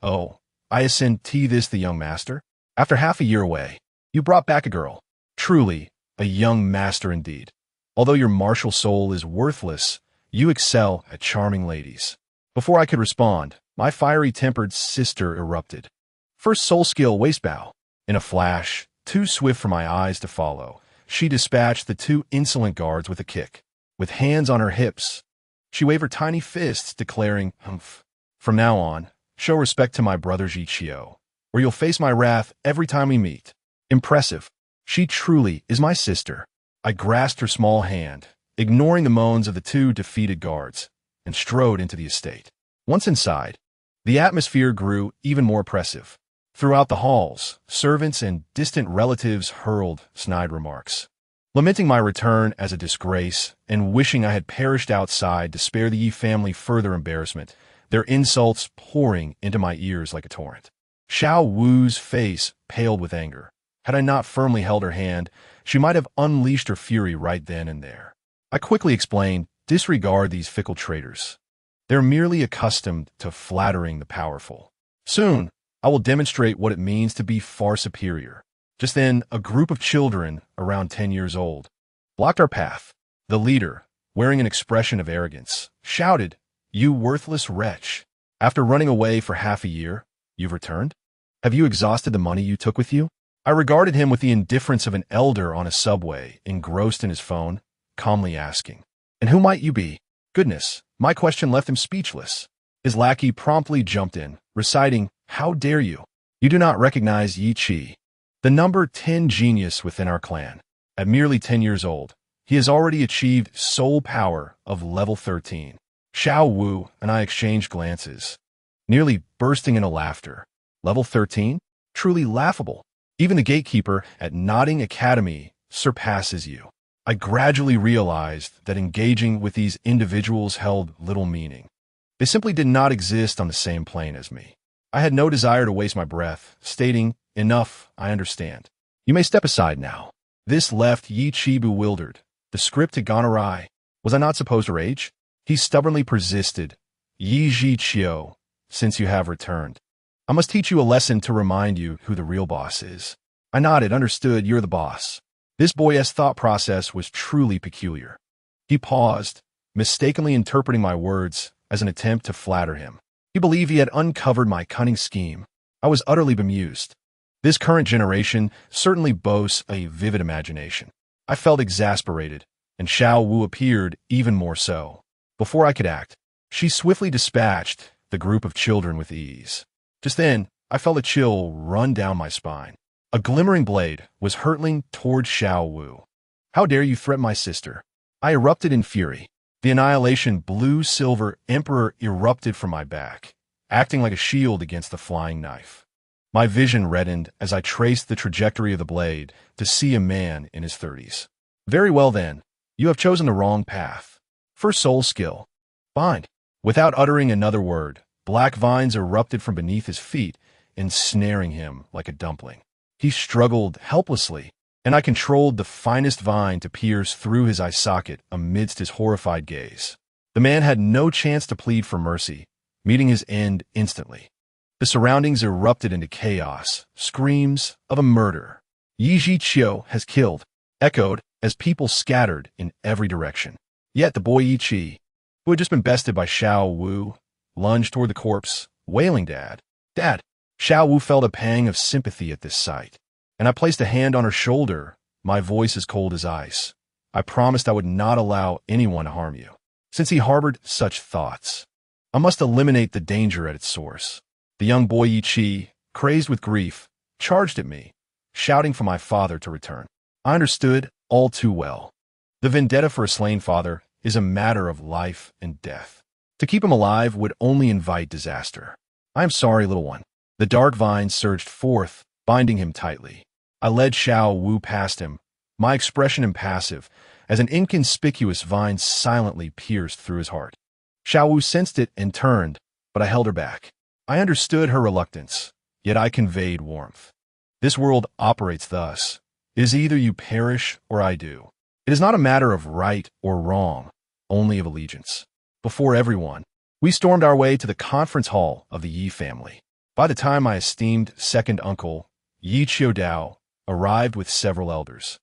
"Oh, I ascend this the young master? After half a year away, you brought back a girl. Truly, a young master indeed. Although your martial soul is worthless, you excel at charming ladies." Before I could respond, my fiery-tempered sister erupted. First soul skill waist bow. In a flash, too swift for my eyes to follow, she dispatched the two insolent guards with a kick. With hands on her hips, she waved her tiny fists, declaring, "Humph. From now on, show respect to my brother Jiqiu, or you'll face my wrath every time we meet." Impressive. She truly is my sister. I grasped her small hand, ignoring the moans of the two defeated guards, and strode into the estate. Once inside, the atmosphere grew even more oppressive. Throughout the halls, servants and distant relatives hurled snide remarks, lamenting my return as a disgrace and wishing I had perished outside to spare the Yi family further embarrassment, their insults pouring into my ears like a torrent. Xiao Wu's face paled with anger. Had I not firmly held her hand, she might have unleashed her fury right then and there. I quickly explained, "Disregard these fickle traitors. They're merely accustomed to flattering the powerful. Soon, I will demonstrate what it means to be far superior." Just then, a group of children, around 10 years old, blocked our path. The leader, wearing an expression of arrogance, shouted, "You worthless wretch. After running away for half a year, you've returned? Have you exhausted the money you took with you?" I regarded him with the indifference of an elder on a subway, engrossed in his phone, calmly asking, "And who might you be?" Goodness, my question left him speechless. His lackey promptly jumped in, reciting, "How dare you? You do not recognize Yi Qi, the number 10 genius within our clan. At merely 10 years old, he has already achieved soul power of level 13. Xiao Wu and I exchanged glances, nearly bursting into laughter. Level 13? Truly laughable. Even the gatekeeper at Nodding Academy surpasses you. I gradually realized that engaging with these individuals held little meaning. They simply did not exist on the same plane as me. I had no desire to waste my breath, stating, "Enough, I understand. You may step aside now." This left Yi Qi bewildered. The script had gone awry. Was I not supposed to rage? He stubbornly persisted. "Yi Jiqiu, since you have returned, I must teach you a lesson to remind you who the real boss is." I nodded, "Understood, you're the boss." This boy's thought process was truly peculiar. He paused, mistakenly interpreting my words as an attempt to flatter him. He believed he had uncovered my cunning scheme. I was utterly bemused. This current generation certainly boasts a vivid imagination. I felt exasperated, and Xiao Wu appeared even more so. Before I could act, she swiftly dispatched the group of children with ease. Just then, I felt a chill run down my spine. A glimmering blade was hurtling toward Xiao Wu. "How dare you threaten my sister?" I erupted in fury. The Annihilation Blue-Silver Emperor erupted from my back, acting like a shield against the flying knife. My vision reddened as I traced the trajectory of the blade to see a man in his 30s. "Very well then, you have chosen the wrong path. First soul skill. Bind." Without uttering another word, black vines erupted from beneath his feet, ensnaring him like a dumpling. He struggled helplessly, and I controlled the finest vine to pierce through his eye socket amidst his horrified gaze. The man had no chance to plead for mercy, meeting his end instantly. The surroundings erupted into chaos, screams of a murder. "Yi Jiqiu has killed," echoed as people scattered in every direction. Yet the boy Yi Qi, who had just been bested by Xiao Wu, lunged toward the corpse, wailing, "Dad! Dad!" Xiao Wu felt a pang of sympathy at this sight, and I placed a hand on her shoulder, my voice as cold as ice. I promised I would not allow anyone to harm you. Since he harbored such thoughts, I must eliminate the danger at its source. The young boy Yi Qi, crazed with grief, charged at me, shouting for my father to return. I understood all too well. The vendetta for a slain father is a matter of life and death. To keep him alive would only invite disaster. "I am sorry, little one." The dark vine surged forth, binding him tightly. I led Xiao Wu past him, my expression impassive, as an inconspicuous vine silently pierced through his heart. Xiao Wu sensed it and turned, but I held her back. I understood her reluctance, yet I conveyed warmth. This world operates thus. It is either you perish or I do. It is not a matter of right or wrong, only of allegiance. Before everyone, we stormed our way to the conference hall of the Yi family. By the time my esteemed second uncle, Yi Qiudao, arrived with several elders,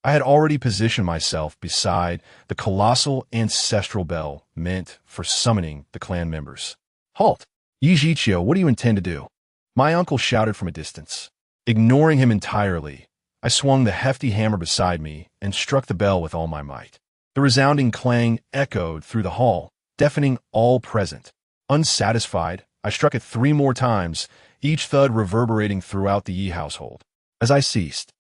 I had already positioned myself beside the colossal ancestral bell meant for summoning the clan members. Halt! Yi Zhiqiu, what do you intend to do? My uncle shouted from a distance. Ignoring him entirely, I swung the hefty hammer beside me and struck the bell with all my might. The resounding clang echoed through the hall, deafening all present. Unsatisfied, I struck it 3 more times, each thud reverberating throughout the Yi household. As I ceased,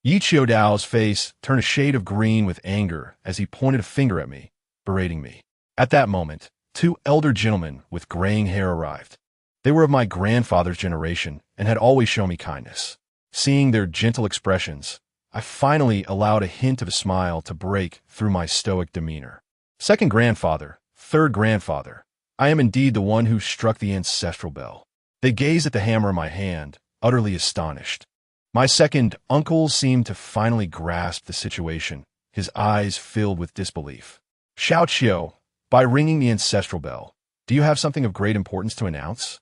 Yi Qiudao's face turned a shade of green with anger as he pointed a finger at me, berating me. At that moment, 2 elder gentlemen with graying hair arrived. They were of my grandfather's generation and had always shown me kindness. Seeing their gentle expressions, I finally allowed a hint of a smile to break through my stoic demeanor. Second grandfather, third grandfather, I am indeed the one who struck the ancestral bell. They gazed at the hammer in my hand, utterly astonished. My second uncle seemed to finally grasp the situation, his eyes filled with disbelief. Xiao Qiu, by ringing the ancestral bell, do you have something of great importance to announce?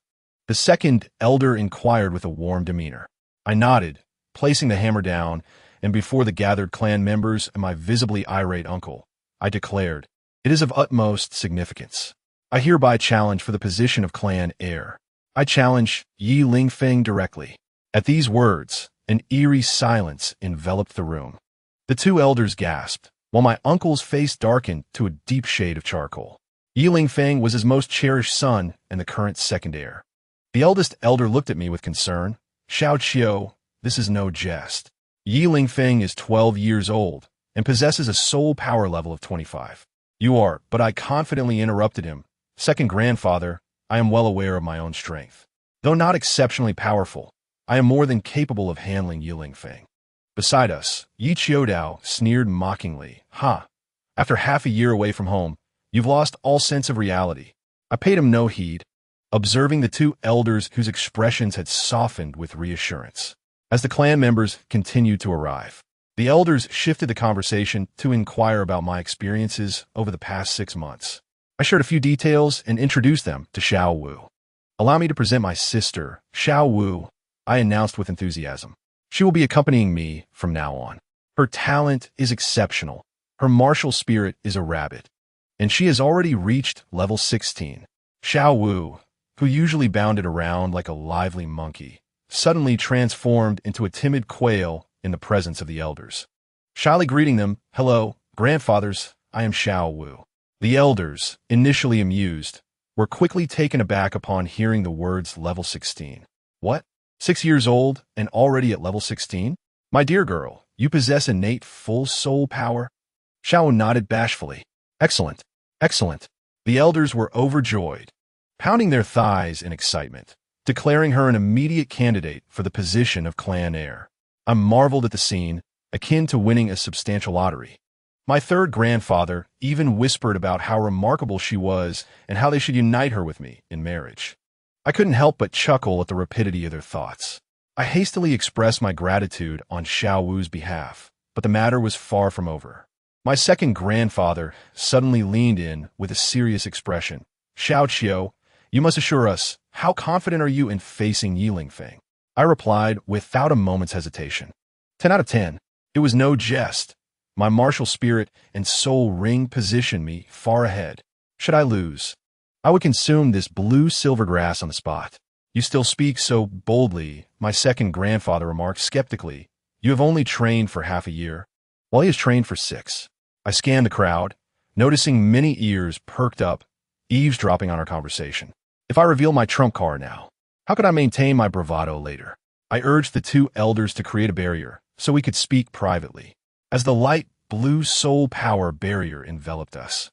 The second elder inquired with a warm demeanor. I nodded, placing the hammer down, and before the gathered clan members and my visibly irate uncle, I declared, it is of utmost significance. I hereby challenge for the position of clan heir. I challenge Yi Lingfeng directly. At these words, an eerie silence enveloped the room. The 2 elders gasped, while my uncle's face darkened to a deep shade of charcoal. Yi Lingfeng was his most cherished son and the current second heir. The eldest elder looked at me with concern. Xiao Qiu, this is no jest. Yi Lingfeng is 12 years old and possesses a soul power level of 25. You are, but I confidently interrupted him. Second grandfather, I am well aware of my own strength. Though not exceptionally powerful, I am more than capable of handling Yi Lingfeng. Beside us, Yi Qiudao sneered mockingly. Ha! After half a year away from home, you've lost all sense of reality. I paid him no heed, observing the 2 elders whose expressions had softened with reassurance. As the clan members continued to arrive, the elders shifted the conversation to inquire about my experiences over the past 6 months. I shared a few details and introduced them to Xiao Wu. Allow me to present my sister, Xiao Wu, I announced with enthusiasm. She will be accompanying me from now on. Her talent is exceptional. Her martial spirit is a rabbit. And she has already reached level 16. Xiao Wu, who usually bounded around like a lively monkey, suddenly transformed into a timid quail in the presence of the elders. Shyly greeting them, hello, grandfathers, I am Xiao Wu. The elders, initially amused, were quickly taken aback upon hearing the words level 16. What? 6 years old and already at level 16? My dear girl, you possess innate full soul power? Xiao nodded bashfully. Excellent, excellent. The elders were overjoyed, pounding their thighs in excitement, declaring her an immediate candidate for the position of clan heir. I marveled at the scene, akin to winning a substantial lottery. My third grandfather even whispered about how remarkable she was and how they should unite her with me in marriage. I couldn't help but chuckle at the rapidity of their thoughts. I hastily expressed my gratitude on Xiao Wu's behalf, but the matter was far from over. My second grandfather suddenly leaned in with a serious expression. Xiao Qiu, you must assure us, how confident are you in facing Yi Lingfeng? I replied without a moment's hesitation. 10 out of 10. It was no jest. My martial spirit and soul ring positioned me far ahead. Should I lose, I would consume this blue silver grass on the spot. You still speak so boldly, my second grandfather remarked skeptically. You have only trained for half a year, while he has trained for 6. I scanned the crowd, noticing many ears perked up, eavesdropping on our conversation. If I reveal my trump card now, how could I maintain my bravado later? I urged the 2 elders to create a barrier so we could speak privately. As the light blue soul power barrier enveloped us,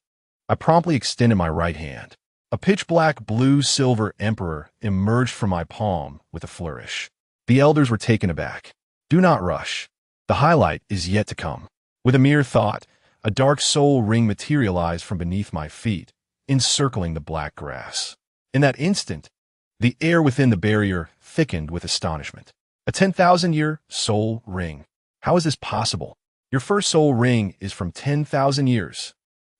I promptly extended my right hand. A pitch-black blue-silver emperor emerged from my palm with a flourish. The elders were taken aback. Do not rush. The highlight is yet to come. With a mere thought, a dark soul ring materialized from beneath my feet, encircling the black grass. In that instant, the air within the barrier thickened with astonishment. A 10,000-year soul ring. How is this possible? Your first soul ring is from 10,000 years.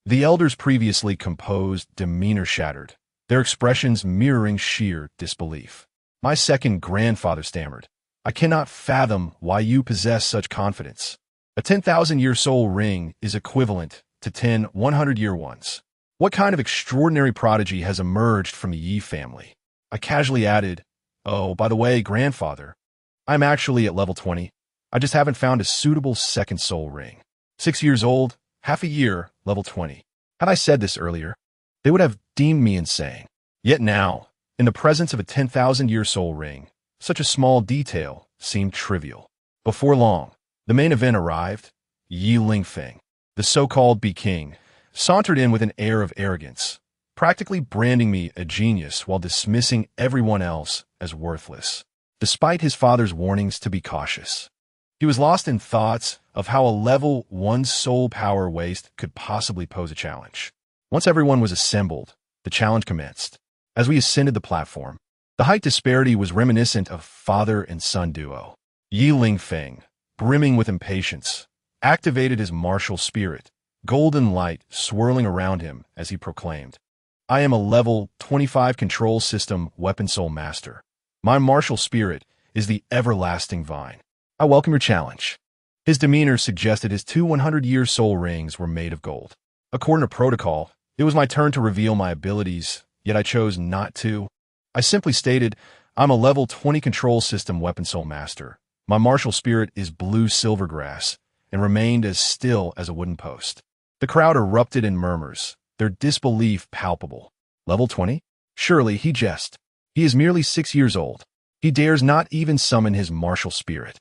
The elders' previously composed demeanor shattered, their expressions mirroring sheer disbelief. My second grandfather stammered, I cannot fathom why you possess such confidence. A 10,000-year soul ring is equivalent to 10 100-year ones. What kind of extraordinary prodigy has emerged from the Yi family? I casually added, oh, by the way, grandfather, I'm actually at level 20. I just haven't found a suitable second soul ring. 6 years old, half a year, level 20. Had I said this earlier, they would have deemed me insane. Yet now, in the presence of a 10,000-year soul ring, such a small detail seemed trivial. Before long, the main event arrived. Yi Lingfeng, the so-called Be-King, sauntered in with an air of arrogance, practically branding me a genius while dismissing everyone else as worthless. Despite his father's warnings to be cautious, he was lost in thoughts of how a level 1 soul power waste could possibly pose a challenge. Once everyone was assembled, the challenge commenced. As we ascended the platform, the height disparity was reminiscent of father and son duo. Yi Lingfeng, brimming with impatience, activated his martial spirit, golden light swirling around him as he proclaimed, I am a level 25 control system weapon soul master. My martial spirit is the everlasting vine. I welcome your challenge. His demeanor suggested his 2 100-year soul rings were made of gold. According to protocol, it was my turn to reveal my abilities, yet I chose not to. I simply stated, I'm a level 20 control system weapon soul master. My martial spirit is blue silvergrass, and remained as still as a wooden post. The crowd erupted in murmurs, their disbelief palpable. Level 20? Surely he jest. He is merely 6 years old. He dares not even summon his martial spirit.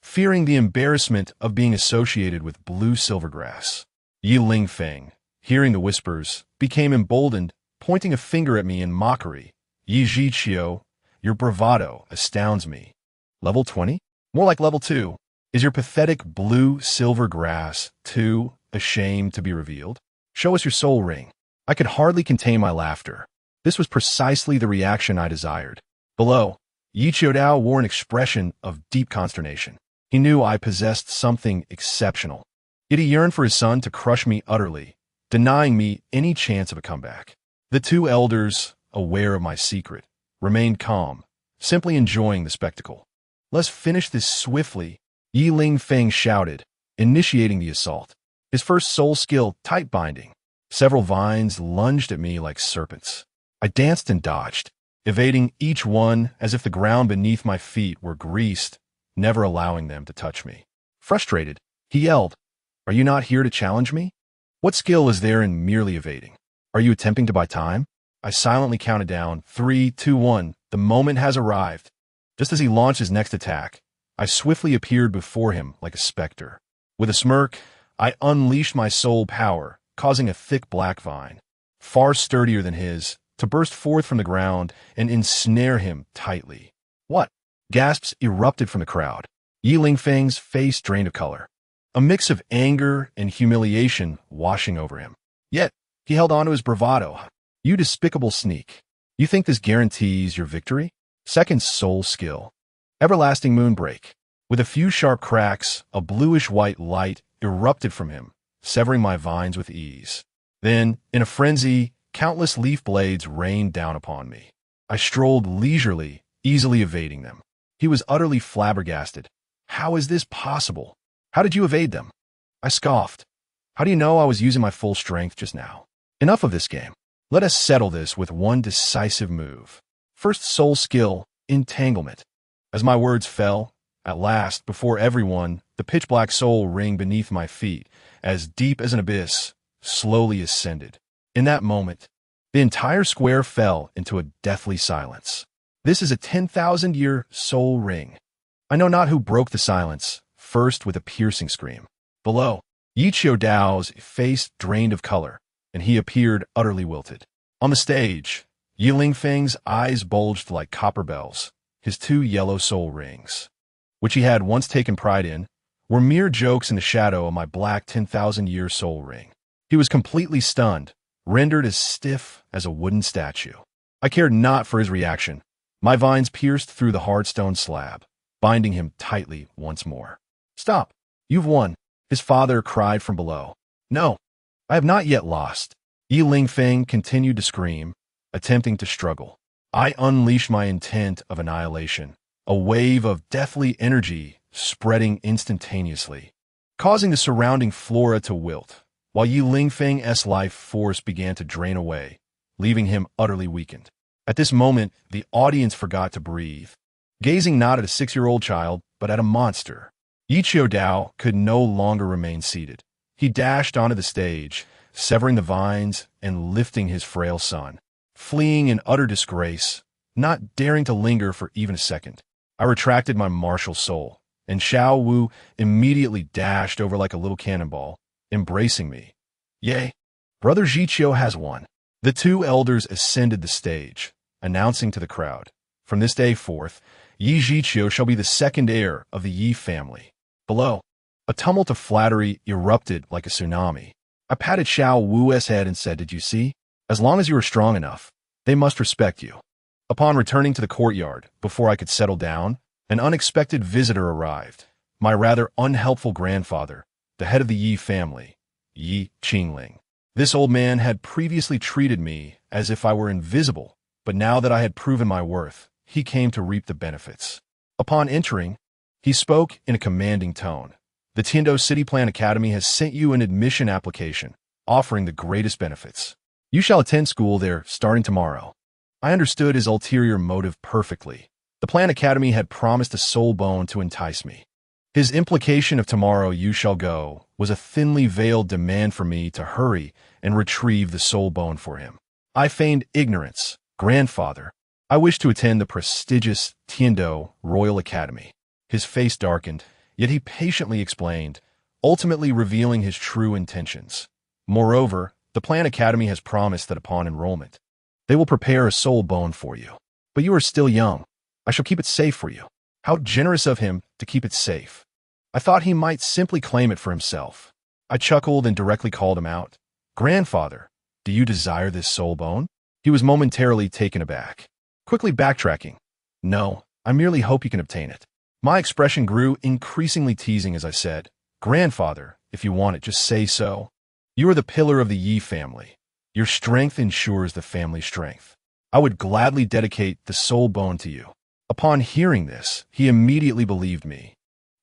Fearing the embarrassment of being associated with blue silvergrass, Yi Lingfeng, hearing the whispers, became emboldened, pointing a finger at me in mockery. Yi Zhiqiu, your bravado astounds me. Level 20? More like level 2. Is your pathetic blue silvergrass too ashamed to be revealed? Show us your soul ring. I could hardly contain my laughter. This was precisely the reaction I desired. Below, Yi Qiudao wore an expression of deep consternation. He knew I possessed something exceptional. Yet he yearned for his son to crush me utterly, denying me any chance of a comeback. The two elders, aware of my secret, remained calm, simply enjoying the spectacle. Let's finish this swiftly, Yi Lingfeng shouted, initiating the assault. His first soul skill, tight binding. Several vines lunged at me like serpents. I danced and dodged, evading each one as if the ground beneath my feet were greased, never allowing them to touch me. Frustrated, he yelled, Are you not here to challenge me? What skill is there in merely evading? Are you attempting to buy time? I silently counted down, 3, 2, 1. The moment has arrived. Just as he launched his next attack, I swiftly appeared before him like a specter. With a smirk, I unleashed my soul power, causing a thick black vine, far sturdier than his, to burst forth from the ground and ensnare him tightly. What? Gasps erupted from the crowd. Yi Lingfeng's face drained of color, a mix of anger and humiliation washing over him. Yet, he held on to his bravado. You despicable sneak. You think this guarantees your victory? Second soul skill. Everlasting Moonbreak. With a few sharp cracks, a bluish-white light erupted from him, severing my vines with ease. Then, in a frenzy, countless leaf blades rained down upon me. I strolled leisurely, easily evading them. He was utterly flabbergasted. How is this possible? How did you evade them? I scoffed. How do you know I was using my full strength just now? Enough of this game. Let us settle this with one decisive move. First soul skill, entanglement. As my words fell, at last, before everyone, the pitch-black soul ring beneath my feet, as deep as an abyss, slowly ascended. In that moment, the entire square fell into a deathly silence. This is a 10,000-year soul ring. I know not who broke the silence, first with a piercing scream. Below, Yi Qiudao's face drained of color, and he appeared utterly wilted. On the stage, Yi Lingfeng's eyes bulged like copper bells, his 2 yellow soul rings, which he had once taken pride in, were mere jokes in the shadow of my black 10,000-year soul ring. He was completely stunned, rendered as stiff as a wooden statue. I cared not for his reaction. My vines pierced through the hard stone slab, binding him tightly once more. "Stop! You've won!" his father cried from below. "No, I have not yet lost." Yi Lingfeng continued to scream, attempting to struggle. I unleashed my intent of annihilation, a wave of deathly energy spreading instantaneously, causing the surrounding flora to wilt, while Yi Lingfeng's life force began to drain away, leaving him utterly weakened. At this moment, the audience forgot to breathe, gazing not at a 6-year-old child, but at a monster. Yi Qiudao could no longer remain seated. He dashed onto the stage, severing the vines and lifting his frail son, fleeing in utter disgrace, not daring to linger for even a second. I retracted my martial soul, and Xiao Wu immediately dashed over like a little cannonball, embracing me. "Yay! Brother Zhiqiu has won." The 2 elders ascended the stage, announcing to the crowd, "From this day forth, Yi Zhiqiu shall be the 2nd heir of the Yi family." Below, a tumult of flattery erupted like a tsunami. I patted Xiao Wu's head and said, "Did you see? As long as you are strong enough, they must respect you." Upon returning to the courtyard, before I could settle down, an unexpected visitor arrived. My rather unhelpful grandfather, the head of the Yi family, Yi Qingling. This old man had previously treated me as if I were invisible, but now that I had proven my worth, he came to reap the benefits. Upon entering, he spoke in a commanding tone. "The Tiando City Plan Academy has sent you an admission application, offering the greatest benefits. You shall attend school there starting tomorrow." I understood his ulterior motive perfectly. The Plan Academy had promised a soul bone to entice me. His implication of "tomorrow you shall go" was a thinly veiled demand for me to hurry and retrieve the soul bone for him. I feigned ignorance. "Grandfather, I wish to attend the prestigious Tiando Royal Academy." His face darkened, yet he patiently explained, ultimately revealing his true intentions. "Moreover, the Plan Academy has promised that upon enrollment, they will prepare a soul bone for you. But you are still young. I shall keep it safe for you." How generous of him to keep it safe. I thought he might simply claim it for himself. I chuckled and directly called him out. "Grandfather, do you desire this soul bone?" He was momentarily taken aback, quickly backtracking. "No, I merely hope you can obtain it." My expression grew increasingly teasing as I said, "Grandfather, if you want it, just say so. You are the pillar of the Yi family. Your strength ensures the family's strength. I would gladly dedicate the soul bone to you." Upon hearing this, he immediately believed me.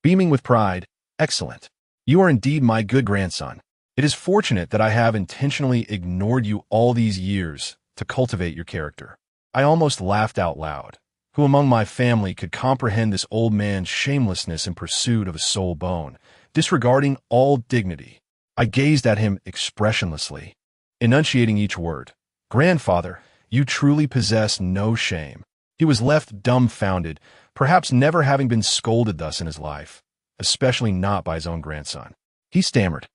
Beaming with pride, "Excellent. You are indeed my good grandson. It is fortunate that I have intentionally ignored you all these years to cultivate your character." I almost laughed out loud. Who among my family could comprehend this old man's shamelessness in pursuit of a soul bone, disregarding all dignity? I gazed at him expressionlessly, enunciating each word. "Grandfather, you truly possess no shame." He was left dumbfounded, perhaps never having been scolded thus in his life, especially not by his own grandson. He stammered,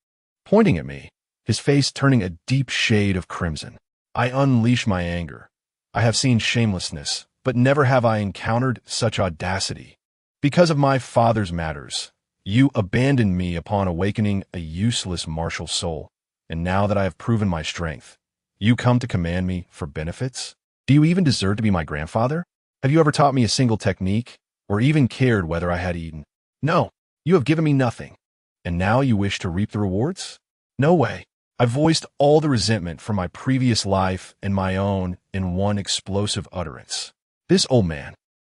pointing at me, his face turning a deep shade of crimson. I unleashed my anger. I have seen shamelessness, but never have I encountered such audacity. Because of my father's matters, you abandoned me upon awakening a useless martial soul, and now that I have proven my strength, you come to command me for benefits? Do you even deserve to be my grandfather? Have you ever taught me a single technique, or even cared whether I had eaten? No, you have given me nothing. And now you wish to reap the rewards? No way. I voiced all the resentment from my previous life and my own in one explosive utterance. This old man,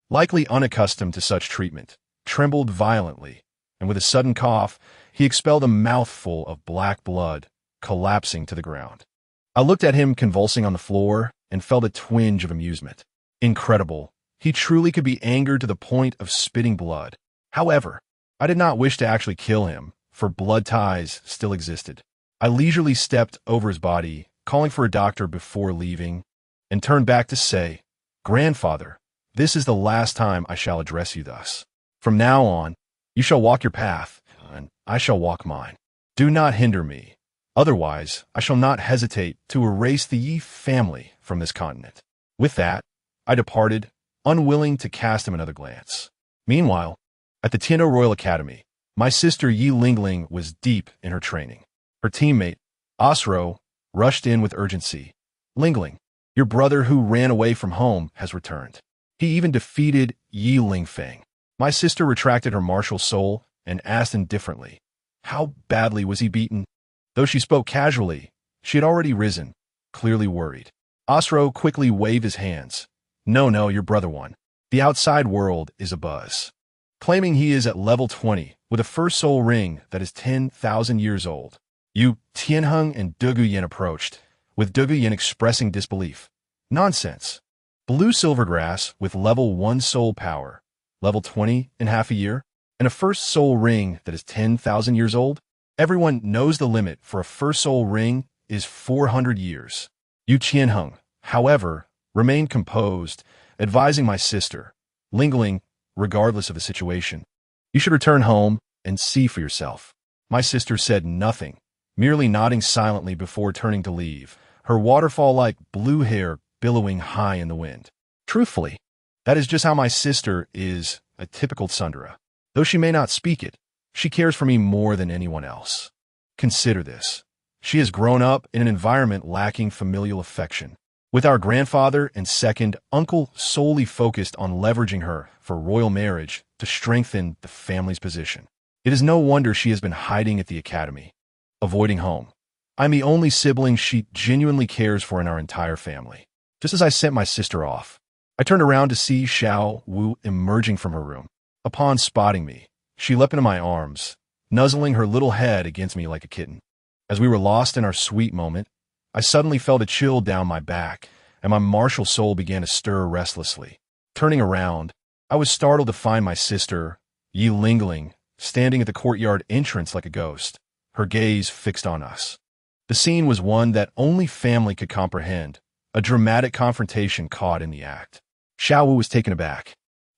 likely unaccustomed to such treatment, trembled violently, and with a sudden cough, he expelled a mouthful of black blood, collapsing to the ground. I looked at him convulsing on the floor and felt a twinge of amusement. Incredible. He truly could be angered to the point of spitting blood. However, I did not wish to actually kill him, for blood ties still existed. I leisurely stepped over his body, calling for a doctor before leaving, and turned back to say, "Grandfather, this is the last time I shall address you thus. From now on, you shall walk your path, and I shall walk mine. Do not hinder me. Otherwise, I shall not hesitate to erase the Yi family from this continent." With that, I departed, unwilling to cast him another glance. Meanwhile, at the Tianzhou Royal Academy, my sister Yi Lingling was deep in her training. Her teammate, Osro, rushed in with urgency. Lingling, your brother who ran away from home has returned. He even defeated Yi Lingfeng. My sister retracted her martial soul and asked indifferently, how badly was he beaten? Though she spoke casually, she had already risen, clearly worried. Osro quickly waved his hands. No, your brother won. The outside world is abuzz. Claiming he is at level 20 with a first soul ring that is 10,000 years old. Yu Tianheng and Douluo approached, with Douluo expressing disbelief. Nonsense. Blue Silvergrass with level 1 soul power, level 20 in half a year, and a first soul ring that is 10,000 years old? Everyone knows the limit for a first soul ring is 400 years. Yu Tianheng, however, remained composed, advising my sister, Lingling, regardless of the situation, you should return home and see for yourself. My sister said nothing, merely nodding silently before turning to leave, her waterfall-like blue hair billowing high in the wind. Truthfully, that is just how my sister is, a typical tsundere. Though she may not speak it, she cares for me more than anyone else. Consider this. She has grown up in an environment lacking familial affection, with our grandfather and second uncle solely focused on leveraging her for royal marriage to strengthen the family's position. It is no wonder she has been hiding at the academy, avoiding home. I'm the only sibling she genuinely cares for in our entire family. Just as I sent my sister off, I turned around to see Xiao Wu emerging from her room. Upon spotting me, she leapt into my arms, nuzzling her little head against me like a kitten. As we were lost in our sweet moment, I suddenly felt a chill down my back, and my martial soul began to stir restlessly. Turning around, I was startled to find my sister, Yi Lingling, standing at the courtyard entrance like a ghost, her gaze fixed on us. The scene was one that only family could comprehend, a dramatic confrontation caught in the act. Xiao Wu was taken aback,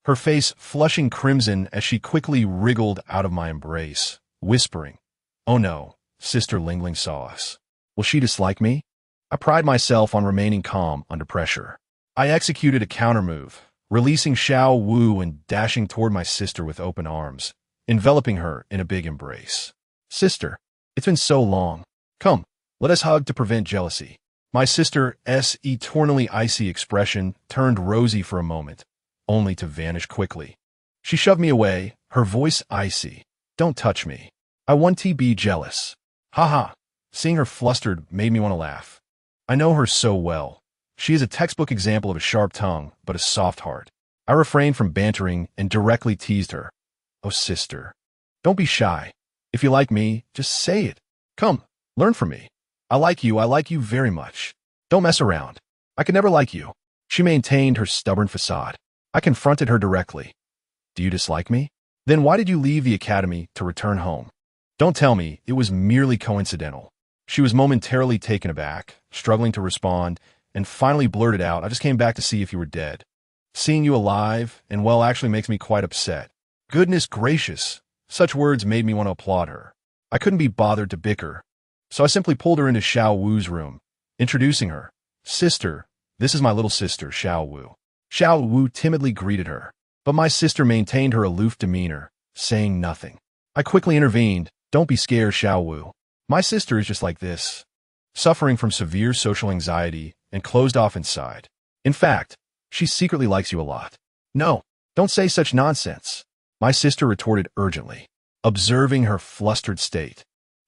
her face flushing crimson as she quickly wriggled out of my embrace, whispering, "Oh no, Sister Lingling saw us. Will she dislike me?" I pride myself on remaining calm under pressure. I executed a counter-move, releasing Xiao Wu and dashing toward my sister with open arms, enveloping her in a big embrace. "Sister, it's been so long. Come, let us hug to prevent jealousy." My sister's eternally icy expression turned rosy for a moment, only to vanish quickly. She shoved me away, her voice icy. "Don't touch me. I want to be jealous." Haha. Seeing her flustered made me want to laugh. I know her so well. She is a textbook example of a sharp tongue, but a soft heart. I refrained from bantering and directly teased her. "Oh, sister, don't be shy. If you like me, just say it. Come, learn from me. I like you very much. Don't mess around. I could never like you." She maintained her stubborn facade. I confronted her directly. "Do you dislike me? Then why did you leave the academy to return home?" "Don't tell me it was merely coincidental." She was momentarily taken aback, struggling to respond, and finally blurted out, "I just came back to see if you were dead. Seeing you alive, and well, actually makes me quite upset." Goodness gracious, such words made me want to applaud her. I couldn't be bothered to bicker, so I simply pulled her into Xiao Wu's room, introducing her. "Sister, this is my little sister, Xiao Wu." Xiao Wu timidly greeted her, but my sister maintained her aloof demeanor, saying nothing. I quickly intervened. "Don't be scared, Xiao Wu. My sister is just like this, suffering from severe social anxiety and closed off inside. In fact, she secretly likes you a lot." "No, don't say such nonsense," my sister retorted urgently. Observing her flustered state,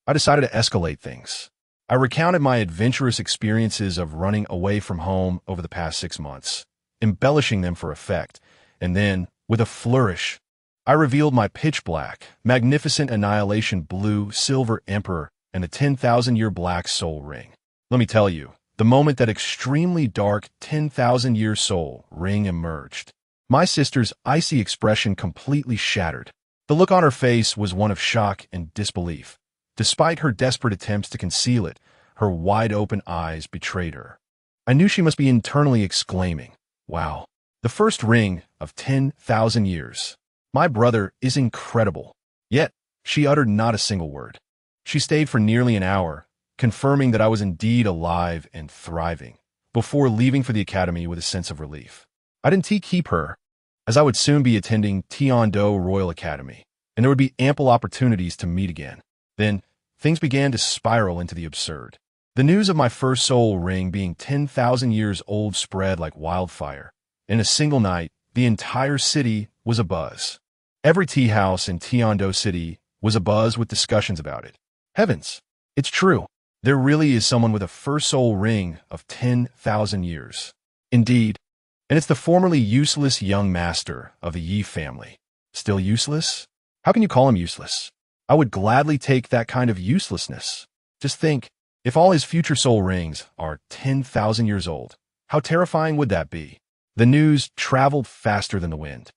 I decided to escalate things. I recounted my adventurous experiences of running away from home over the past 6 months, embellishing them for effect, and then, with a flourish, I revealed my pitch-black, magnificent annihilation blue silver emperor and the 10,000-year black soul ring. Let me tell you, the moment that extremely dark 10,000-year soul ring emerged, my sister's icy expression completely shattered. The look on her face was one of shock and disbelief. Despite her desperate attempts to conceal it, her wide-open eyes betrayed her. I knew she must be internally exclaiming, "Wow, the first ring of 10,000 years. My brother is incredible." Yet, she uttered not a single word. She stayed for nearly an hour, confirming that I was indeed alive and thriving, before leaving for the academy with a sense of relief. I didn't keep her, as I would soon be attending Douluo Royal Academy, and there would be ample opportunities to meet again. Then, things began to spiral into the absurd. The news of my first soul ring being 10,000 years old spread like wildfire. In a single night, the entire city was abuzz. Every tea house in Douluo City was abuzz with discussions about it. Heavens, it's true. There really is someone with a first soul ring of 10,000 years. Indeed, and it's the formerly useless young master of the Yi family. Still useless? How can you call him useless? I would gladly take that kind of uselessness. Just think, if all his future soul rings are 10,000 years old, how terrifying would that be? The news traveled faster than the wind,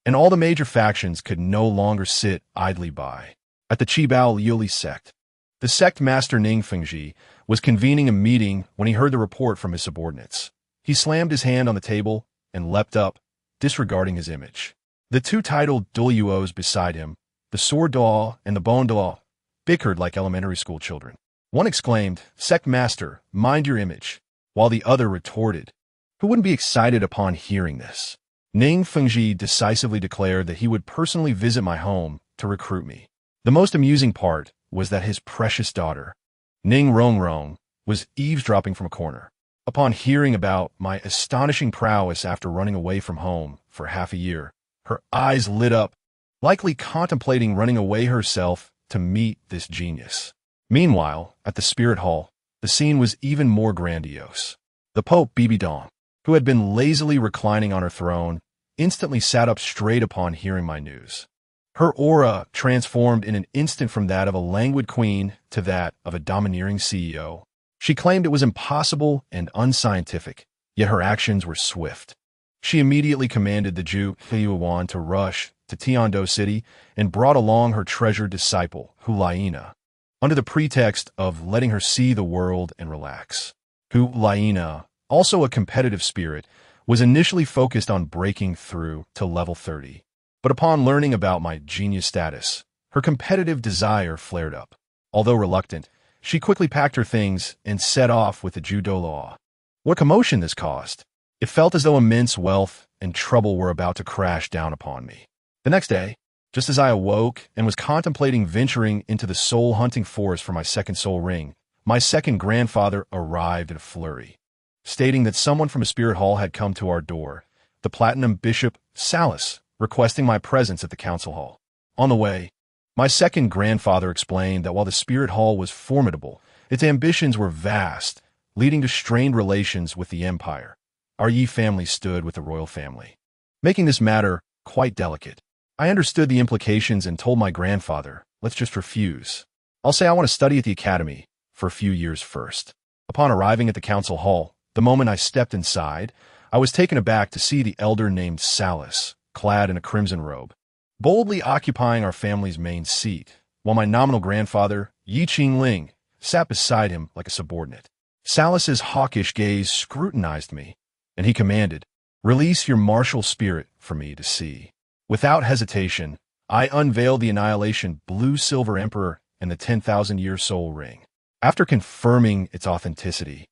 and all the major factions could no longer sit idly by. At the Qibao Liuli sect, the sect master Ning Fengji was convening a meeting when he heard the report from his subordinates. He slammed his hand on the table and leapt up, disregarding his image. The two titled Douluos beside him, the Sword Daw and the Bone Daw, bickered like elementary school children. One exclaimed, "Sect Master, mind your image," while the other retorted, "Who wouldn't be excited upon hearing this?" Ning Fengji decisively declared that he would personally visit my home to recruit me. The most amusing part was that his precious daughter, Ning Rongrong, was eavesdropping from a corner. Upon hearing about my astonishing prowess after running away from home for half a year, her eyes lit up, likely contemplating running away herself to meet this genius. Meanwhile, at the Spirit Hall, the scene was even more grandiose. The Pope Bibidong, who had been lazily reclining on her throne, instantly sat up straight upon hearing my news. Her aura transformed in an instant from that of a languid queen to that of a domineering CEO. She claimed it was impossible and unscientific, yet her actions were swift. She immediately commanded the Jew Yuan to rush to Douluo City and brought along her treasured disciple, Hulaina, under the pretext of letting her see the world and relax. Hulaina, also a competitive spirit, was initially focused on breaking through to level 30. But upon learning about my genius status, her competitive desire flared up. Although reluctant, she quickly packed her things and set off with the judo law. What commotion this caused! It felt as though immense wealth and trouble were about to crash down upon me. The next day, just as I awoke and was contemplating venturing into the soul-hunting forest for my second soul ring, my second grandfather arrived in a flurry, stating that someone from a spirit hall had come to our door, the Platinum Bishop Salus, requesting my presence at the council hall. On the way, my second grandfather explained that while the spirit hall was formidable, its ambitions were vast, leading to strained relations with the empire. Our Yi family stood with the royal family, making this matter quite delicate. I understood the implications and told my grandfather, "Let's just refuse. I'll say I want to study at the academy for a few years first." Upon arriving at the council hall, the moment I stepped inside, I was taken aback to see the elder named Salus, clad in a crimson robe, boldly occupying our family's main seat, while my nominal grandfather, Yi Qingling, sat beside him like a subordinate. Salus's hawkish gaze scrutinized me, and he commanded, "Release your martial spirit for me to see." Without hesitation, I unveiled the Annihilation Blue-Silver Emperor and the 10,000-year soul ring. After confirming its authenticity,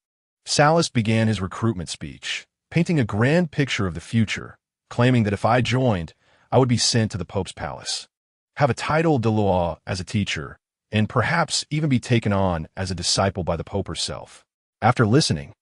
Salus began his recruitment speech, painting a grand picture of the future, claiming that if I joined, I would be sent to the Pope's palace, have a title Douluo as a teacher, and perhaps even be taken on as a disciple by the Pope herself. After listening,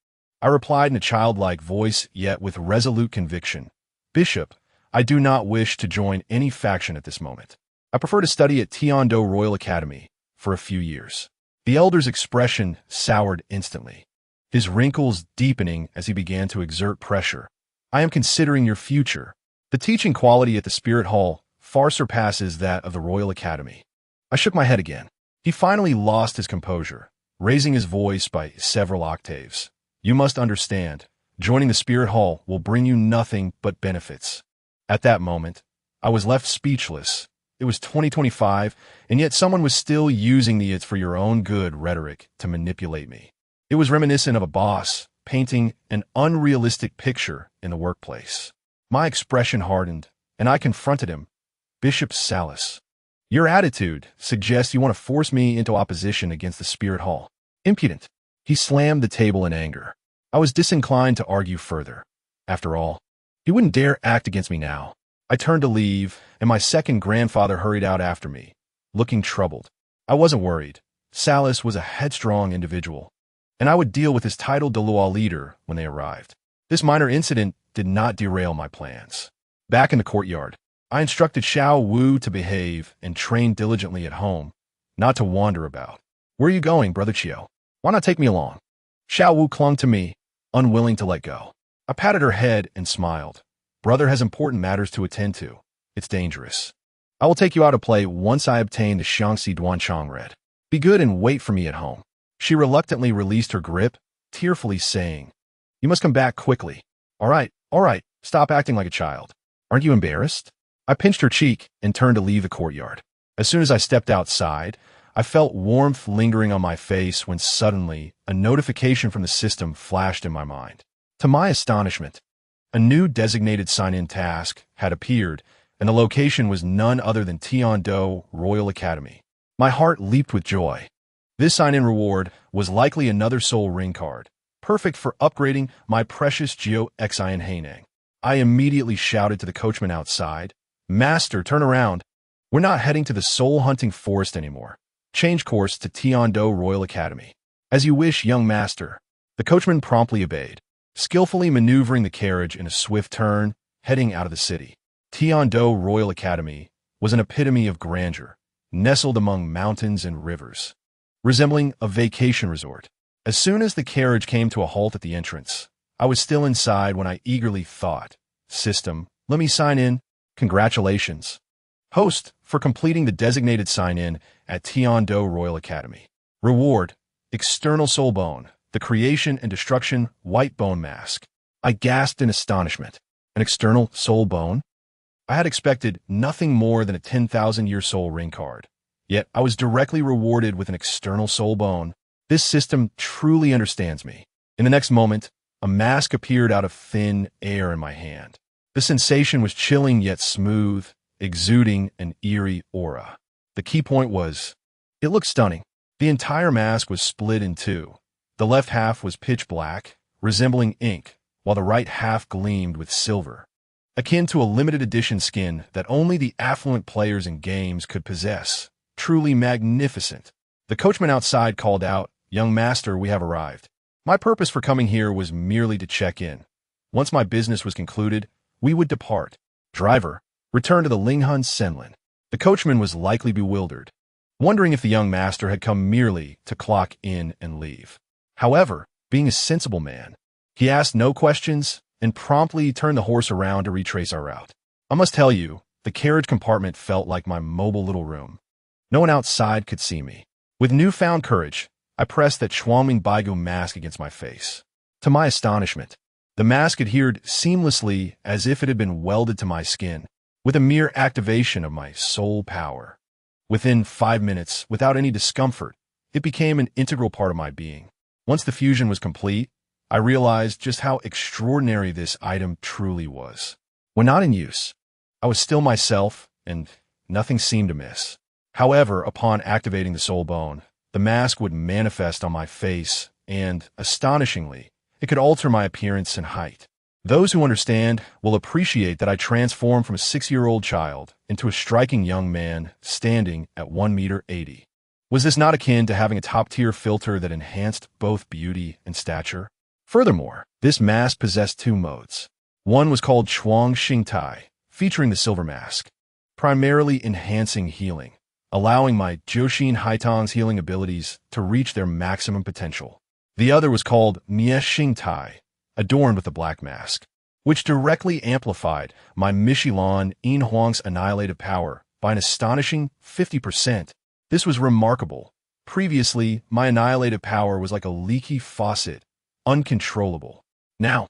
I replied in a childlike voice, yet with resolute conviction, "Bishop, I do not wish to join any faction at this moment. I prefer to study at Douluo Royal Academy for a few years." The elder's expression soured instantly, his wrinkles deepening as he began to exert pressure. "I am considering your future. The teaching quality at the Spirit Hall far surpasses that of the Royal Academy." I shook my head again. He finally lost his composure, raising his voice by several octaves. "You must understand, joining the Spirit Hall will bring you nothing but benefits." At that moment, I was left speechless. It was 2025, and yet someone was still using the "it's for your own good" rhetoric to manipulate me. It was reminiscent of a boss painting an unrealistic picture in the workplace. My expression hardened, and I confronted him. "Bishop Salus, your attitude suggests you want to force me into opposition against the Spirit Hall. Impudent." He slammed the table in anger. I was disinclined to argue further. After all, He wouldn't dare act against me now. I turned to leave, and my second grandfather hurried out after me, looking troubled. I wasn't worried. Salas was a headstrong individual, and I would deal with his titled Douluo leader when they arrived. This minor incident did not derail my plans. Back in the courtyard, I instructed Xiao Wu to behave and train diligently at home, not to wander about. Where are you going, Brother Chiu? Why not take me along? Xiao Wu clung to me, unwilling to let go. I patted her head and smiled. Brother has important matters to attend to. It's dangerous. I will take you out to play once I obtain the Xiangxi Duanchang red. Be good and wait for me at home. She reluctantly released her grip, tearfully saying, You must come back quickly. All right, stop acting like a child. Aren't you embarrassed? I pinched her cheek and turned to leave the courtyard. As soon as I stepped outside, I felt warmth lingering on my face when suddenly a notification from the system flashed in my mind. To my astonishment, a new designated sign-in task had appeared, and the location was none other than Tiando Royal Academy. My heart leaped with joy. This sign-in reward was likely another soul ring card, perfect for upgrading my precious Geo Xian Hainang. I immediately shouted to the coachman outside, Master, turn around. We're not heading to the soul-hunting forest anymore. Change course to Tiando Royal Academy. As you wish, young master. The coachman promptly obeyed, skillfully maneuvering the carriage in a swift turn, heading out of the city. Tiando Royal Academy was an epitome of grandeur, nestled among mountains and rivers, resembling a vacation resort. As soon as the carriage came to a halt at the entrance, I was still inside when I eagerly thought, System, let me sign in. Congratulations, host, for completing the designated sign-in at Tiando Royal Academy. Reward, External Soul Bone, the Creation and Destruction White Bone Mask. I gasped in astonishment. An external soul bone? I had expected nothing more than a 10,000-year soul ring card. Yet I was directly rewarded with an external soul bone. This system truly understands me. In the next moment, a mask appeared out of thin air in my hand. The sensation was chilling yet smooth, exuding an eerie aura. The key point was, it looked stunning. The entire mask was split in two. The left half was pitch black, resembling ink, while the right half gleamed with silver, akin to a limited edition skin that only the affluent players in games could possess. Truly magnificent. The coachman outside called out, Young master, we have arrived. My purpose for coming here was merely to check in. Once my business was concluded, we would depart. Driver, return to the Linghun Senlin. The coachman was likely bewildered, wondering if the young master had come merely to clock in and leave. However, being a sensible man, he asked no questions and promptly turned the horse around to retrace our route. I must tell you, the carriage compartment felt like my mobile little room. No one outside could see me. With newfound courage, I pressed that Shuangming Baigu mask against my face. To my astonishment, the mask adhered seamlessly as if it had been welded to my skin, with a mere activation of my soul power. Within 5 minutes, without any discomfort, it became an integral part of my being. Once the fusion was complete, I realized just how extraordinary this item truly was. When not in use, I was still myself, and nothing seemed amiss. However, upon activating the soul bone, the mask would manifest on my face, and, astonishingly, it could alter my appearance and height. Those who understand will appreciate that I transformed from a 6-year-old child into a striking young man standing at 1.80 meters. Was this not akin to having a top-tier filter that enhanced both beauty and stature? Furthermore, this mask possessed 2 modes. One was called Chuang Xingtai, featuring the silver mask, primarily enhancing healing, allowing my Jiuxin Haitang's healing abilities to reach their maximum potential. The other was called Mie Xingtai, adorned with a black mask, which directly amplified my Mishilan Yin Huang's annihilative power by an astonishing 50%. This was remarkable. Previously, my annihilative power was like a leaky faucet, uncontrollable. Now,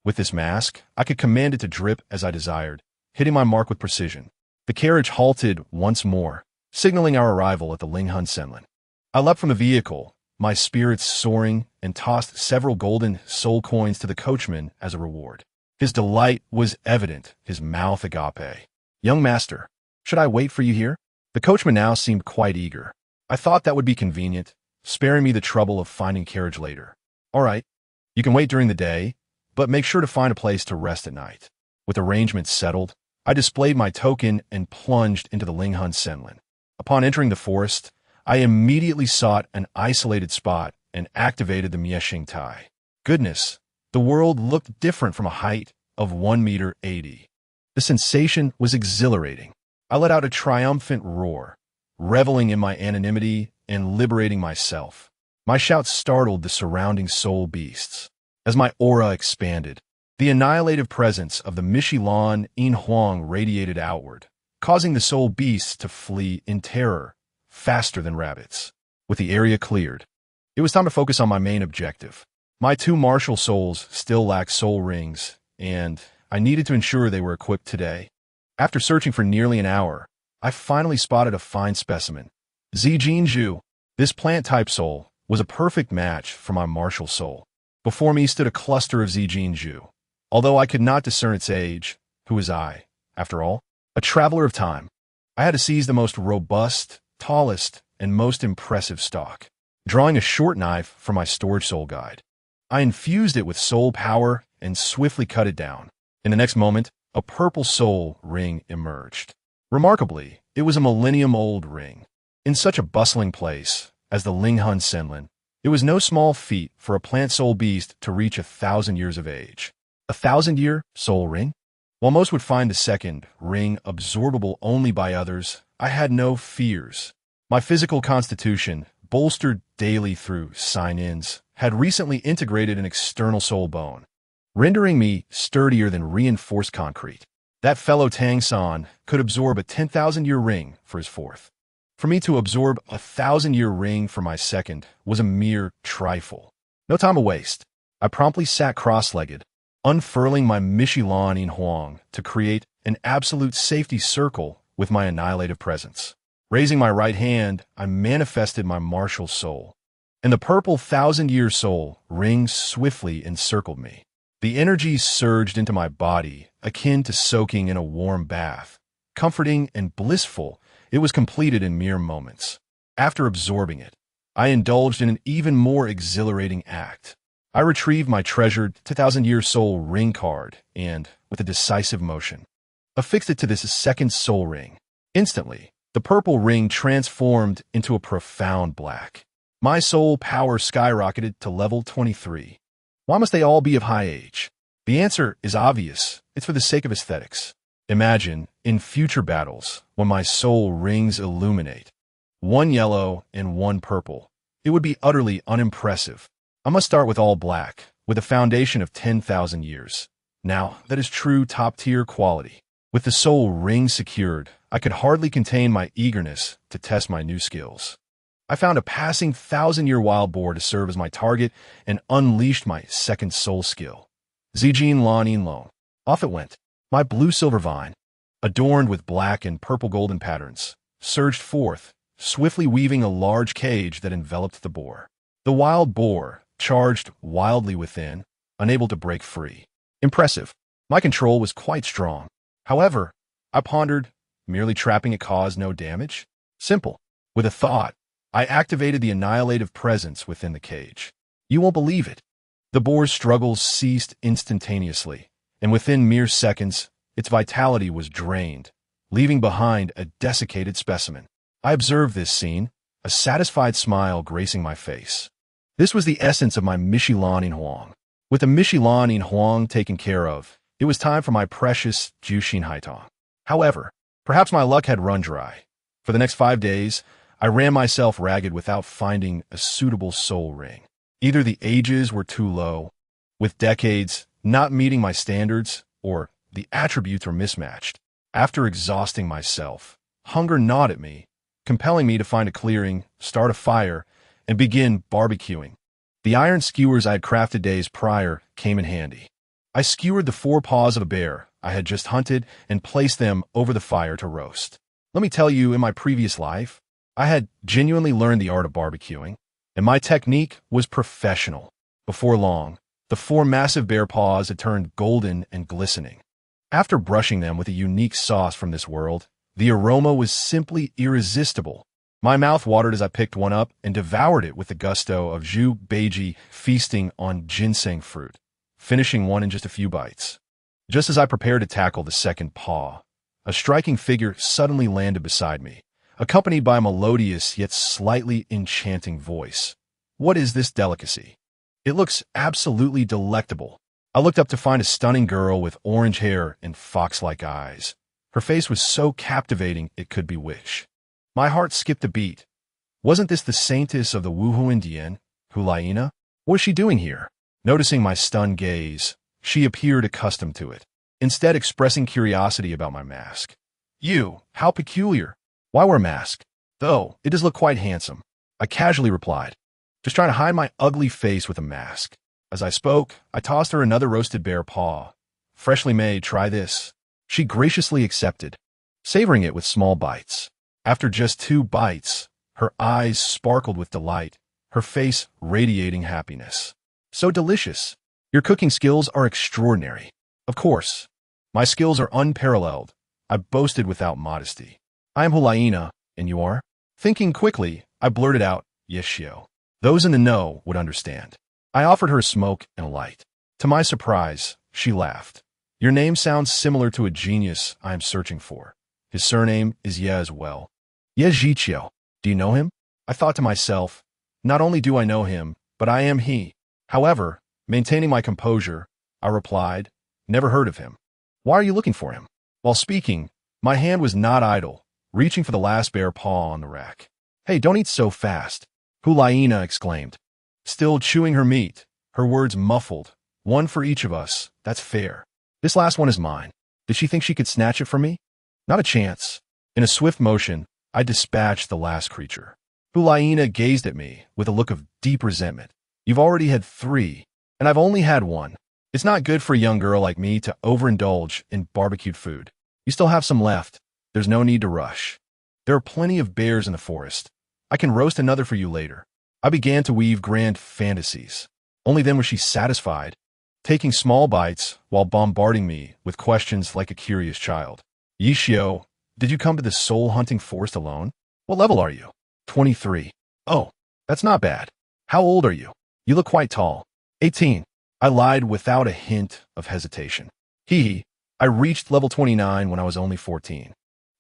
with this mask, I could command it to drip as I desired, hitting my mark with precision. The carriage halted once more, signaling our arrival at the Linghun Senlin. I leapt from the vehicle, my spirits soaring, and tossed several golden soul coins to the coachman as a reward. His delight was evident, his mouth agape. Young master, should I wait for you here? The coachman now seemed quite eager. I thought that would be convenient, sparing me the trouble of finding carriage later. All right, you can wait during the day, but make sure to find a place to rest at night. With arrangements settled, I displayed my token and plunged into the Linghun Senlin. Upon entering the forest, I immediately sought an isolated spot and activated the Miexing Tai. Goodness, the world looked different from a height of 1 meter 80. The sensation was exhilarating. I let out a triumphant roar, reveling in my anonymity and liberating myself. My shout startled the surrounding soul beasts. As my aura expanded, the annihilative presence of the Mishilan In Huang radiated outward, causing the soul beasts to flee in terror, faster than rabbits. With the area cleared, it was time to focus on my main objective. My 2 martial souls still lacked soul rings, and I needed to ensure they were equipped today. After searching for nearly an hour, I finally spotted a fine specimen. Zijinju. This plant-type soul was a perfect match for my martial soul. Before me stood a cluster of Zijinju. Although I could not discern its age, who was I, after all? A traveler of time. I had to seize the most robust, tallest, and most impressive stalk. Drawing a short knife from my storage soul guide, I infused it with soul power and swiftly cut it down. In the next moment, a purple soul ring emerged. Remarkably, it was a millennium-old ring. In such a bustling place as the Linghun Senlin, it was no small feat for a plant soul beast to reach 1,000 years of age. A 1,000-year soul ring? While most would find the second ring absorbable only by others, I had no fears. My physical constitution, bolstered daily through sign-ins, had recently integrated an external soul bone, rendering me sturdier than reinforced concrete. That fellow Tang San could absorb a 10,000-year ring for his fourth. For me to absorb a 1,000-year ring for my second was a mere trifle. No time to waste. I promptly sat cross-legged, unfurling my Mishilan In Huang to create an absolute safety circle with my annihilative presence. Raising my right hand, I manifested my martial soul, and the purple 1,000-year soul ring swiftly encircled me. The energy surged into my body, akin to soaking in a warm bath. Comforting and blissful, it was completed in mere moments. After absorbing it, I indulged in an even more exhilarating act. I retrieved my treasured 2,000-year soul ring card and, with a decisive motion, affixed it to this second soul ring. Instantly, the purple ring transformed into a profound black. My soul power skyrocketed to level 23. Why must they all be of high age? The answer is obvious. It's for the sake of aesthetics. Imagine, in future battles, when my soul rings illuminate, one yellow and one purple, it would be utterly unimpressive. I must start with all black, with a foundation of 10,000 years. Now, that is true top-tier quality. With the soul ring secured, I could hardly contain my eagerness to test my new skills. I found a passing 1,000-year wild boar to serve as my target and unleashed my second soul skill. Zijin Lan In Long. Off it went. My blue-silver vine, adorned with black and purple-golden patterns, surged forth, swiftly weaving a large cage that enveloped the boar. The wild boar charged wildly within, unable to break free. Impressive. My control was quite strong. However, I pondered, merely trapping it caused no damage? Simple. With a thought, I activated the annihilative presence within the cage. You won't believe it. The boar's struggles ceased instantaneously, and within mere seconds, its vitality was drained, leaving behind a desiccated specimen. I observed this scene, a satisfied smile gracing my face. This was the essence of my Mishilan In Huang. With the Mishilan In Huang taken care of, it was time for my precious Jushin Haitong. However, perhaps my luck had run dry. For the next 5 days, I ran myself ragged without finding a suitable soul ring. Either the ages were too low, with decades not meeting my standards, or the attributes were mismatched. After exhausting myself, hunger gnawed at me, compelling me to find a clearing, start a fire, and begin barbecuing. The iron skewers I had crafted days prior came in handy. I skewered the 4 paws of a bear I had just hunted and placed them over the fire to roast. Let me tell you, in my previous life, I had genuinely learned the art of barbecuing, and my technique was professional. Before long, the 4 massive bear paws had turned golden and glistening. After brushing them with a unique sauce from this world, the aroma was simply irresistible. My mouth watered as I picked one up and devoured it with the gusto of Zhu Beiji feasting on ginseng fruit, finishing one in just a few bites. Just as I prepared to tackle the second paw, a striking figure suddenly landed beside me, accompanied by a melodious yet slightly enchanting voice. What is this delicacy? It looks absolutely delectable. I looked up to find a stunning girl with orange hair and fox-like eyes. Her face was so captivating it could bewitch. My heart skipped a beat. Wasn't this the saintess of the Wuhu Indian, Hulaina? What was she doing here? Noticing my stunned gaze, she appeared accustomed to it, instead expressing curiosity about my mask. You, how peculiar. Why wear a mask? Though, it does look quite handsome. I casually replied, just trying to hide my ugly face with a mask. As I spoke, I tossed her another roasted bear paw. Freshly made, try this. She graciously accepted, savoring it with small bites. After just 2 bites, her eyes sparkled with delight, her face radiating happiness. So delicious. Your cooking skills are extraordinary. Of course. My skills are unparalleled. I boasted without modesty. I am Hulaina, and you are? Thinking quickly, I blurted out, Yeshio. Those in the know would understand. I offered her a smoke and a light. To my surprise, she laughed. Your name sounds similar to a genius I am searching for. His surname is Ye as well. Ye Zhiqiu. Do you know him? I thought to myself, not only do I know him, but I am he. However, maintaining my composure, I replied, never heard of him. Why are you looking for him? While speaking, my hand was not idle, reaching for the last bear paw on the rack. Hey, don't eat so fast, Hulaina exclaimed. Still chewing her meat, her words muffled. One for each of us, that's fair. This last one is mine. Did she think she could snatch it from me? Not a chance. In a swift motion, I dispatched the last creature. Hulaina gazed at me with a look of deep resentment. You've already had 3, and I've only had 1. It's not good for a young girl like me to overindulge in barbecued food. You still have some left. There's no need to rush. There are plenty of bears in the forest. I can roast another for you later. I began to weave grand fantasies. Only then was she satisfied, taking small bites while bombarding me with questions like a curious child. Yishio, did you come to this soul-hunting forest alone? What level are you? 23. Oh, that's not bad. How old are you? You look quite tall. 18. I lied without a hint of hesitation. I reached level 29 when I was only 14.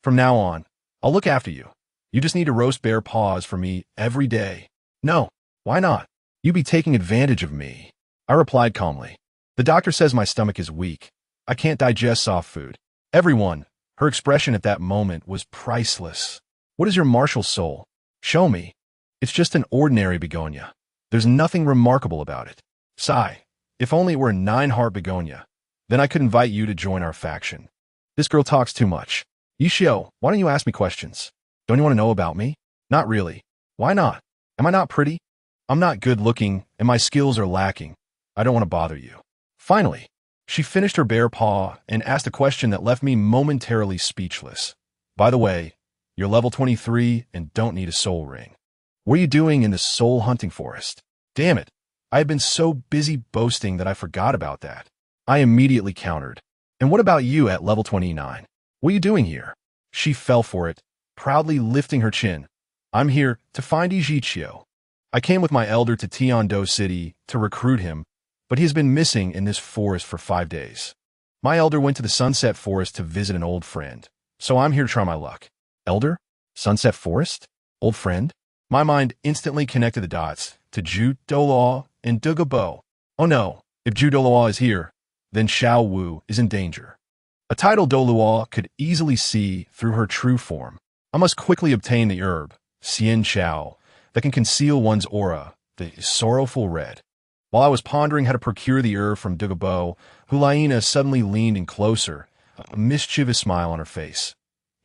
From now on, I'll look after you. You just need to roast bear paws for me every day. No, why not? You be taking advantage of me. I replied calmly. The doctor says my stomach is weak. I can't digest soft food. Everyone, her expression at that moment was priceless. What is your martial soul? Show me. It's just an ordinary begonia. There's nothing remarkable about it. Sigh. If only it were a 9-heart begonia. Then I could invite you to join our faction. This girl talks too much. Yishio, why don't you ask me questions? Don't you want to know about me? Not really. Why not? Am I not pretty? I'm not good looking, and my skills are lacking. I don't want to bother you. Finally, she finished her bear paw and asked a question that left me momentarily speechless. By the way, you're level 23 and don't need a soul ring. What are you doing in the soul hunting forest? Damn it. I had been so busy boasting that I forgot about that. I immediately countered. And what about you at level 29? What are you doing here? She fell for it, proudly lifting her chin. I'm here to find Zhiqiu. I came with my elder to Tiando City to recruit him, but he's been missing in this forest for 5 days. My elder went to the Sunset Forest to visit an old friend, so I'm here to try my luck. Elder? Sunset Forest? Old friend? My mind instantly connected the dots to Douluo and Douluo. Oh no, if Douluo is here, then Xiao Wu is in danger. A title Douluo could easily see through her true form. I must quickly obtain the herb, Xian Xiao, that can conceal one's aura, the sorrowful red. While I was pondering how to procure the herb from Douluo, Hulaina suddenly leaned in closer, a mischievous smile on her face.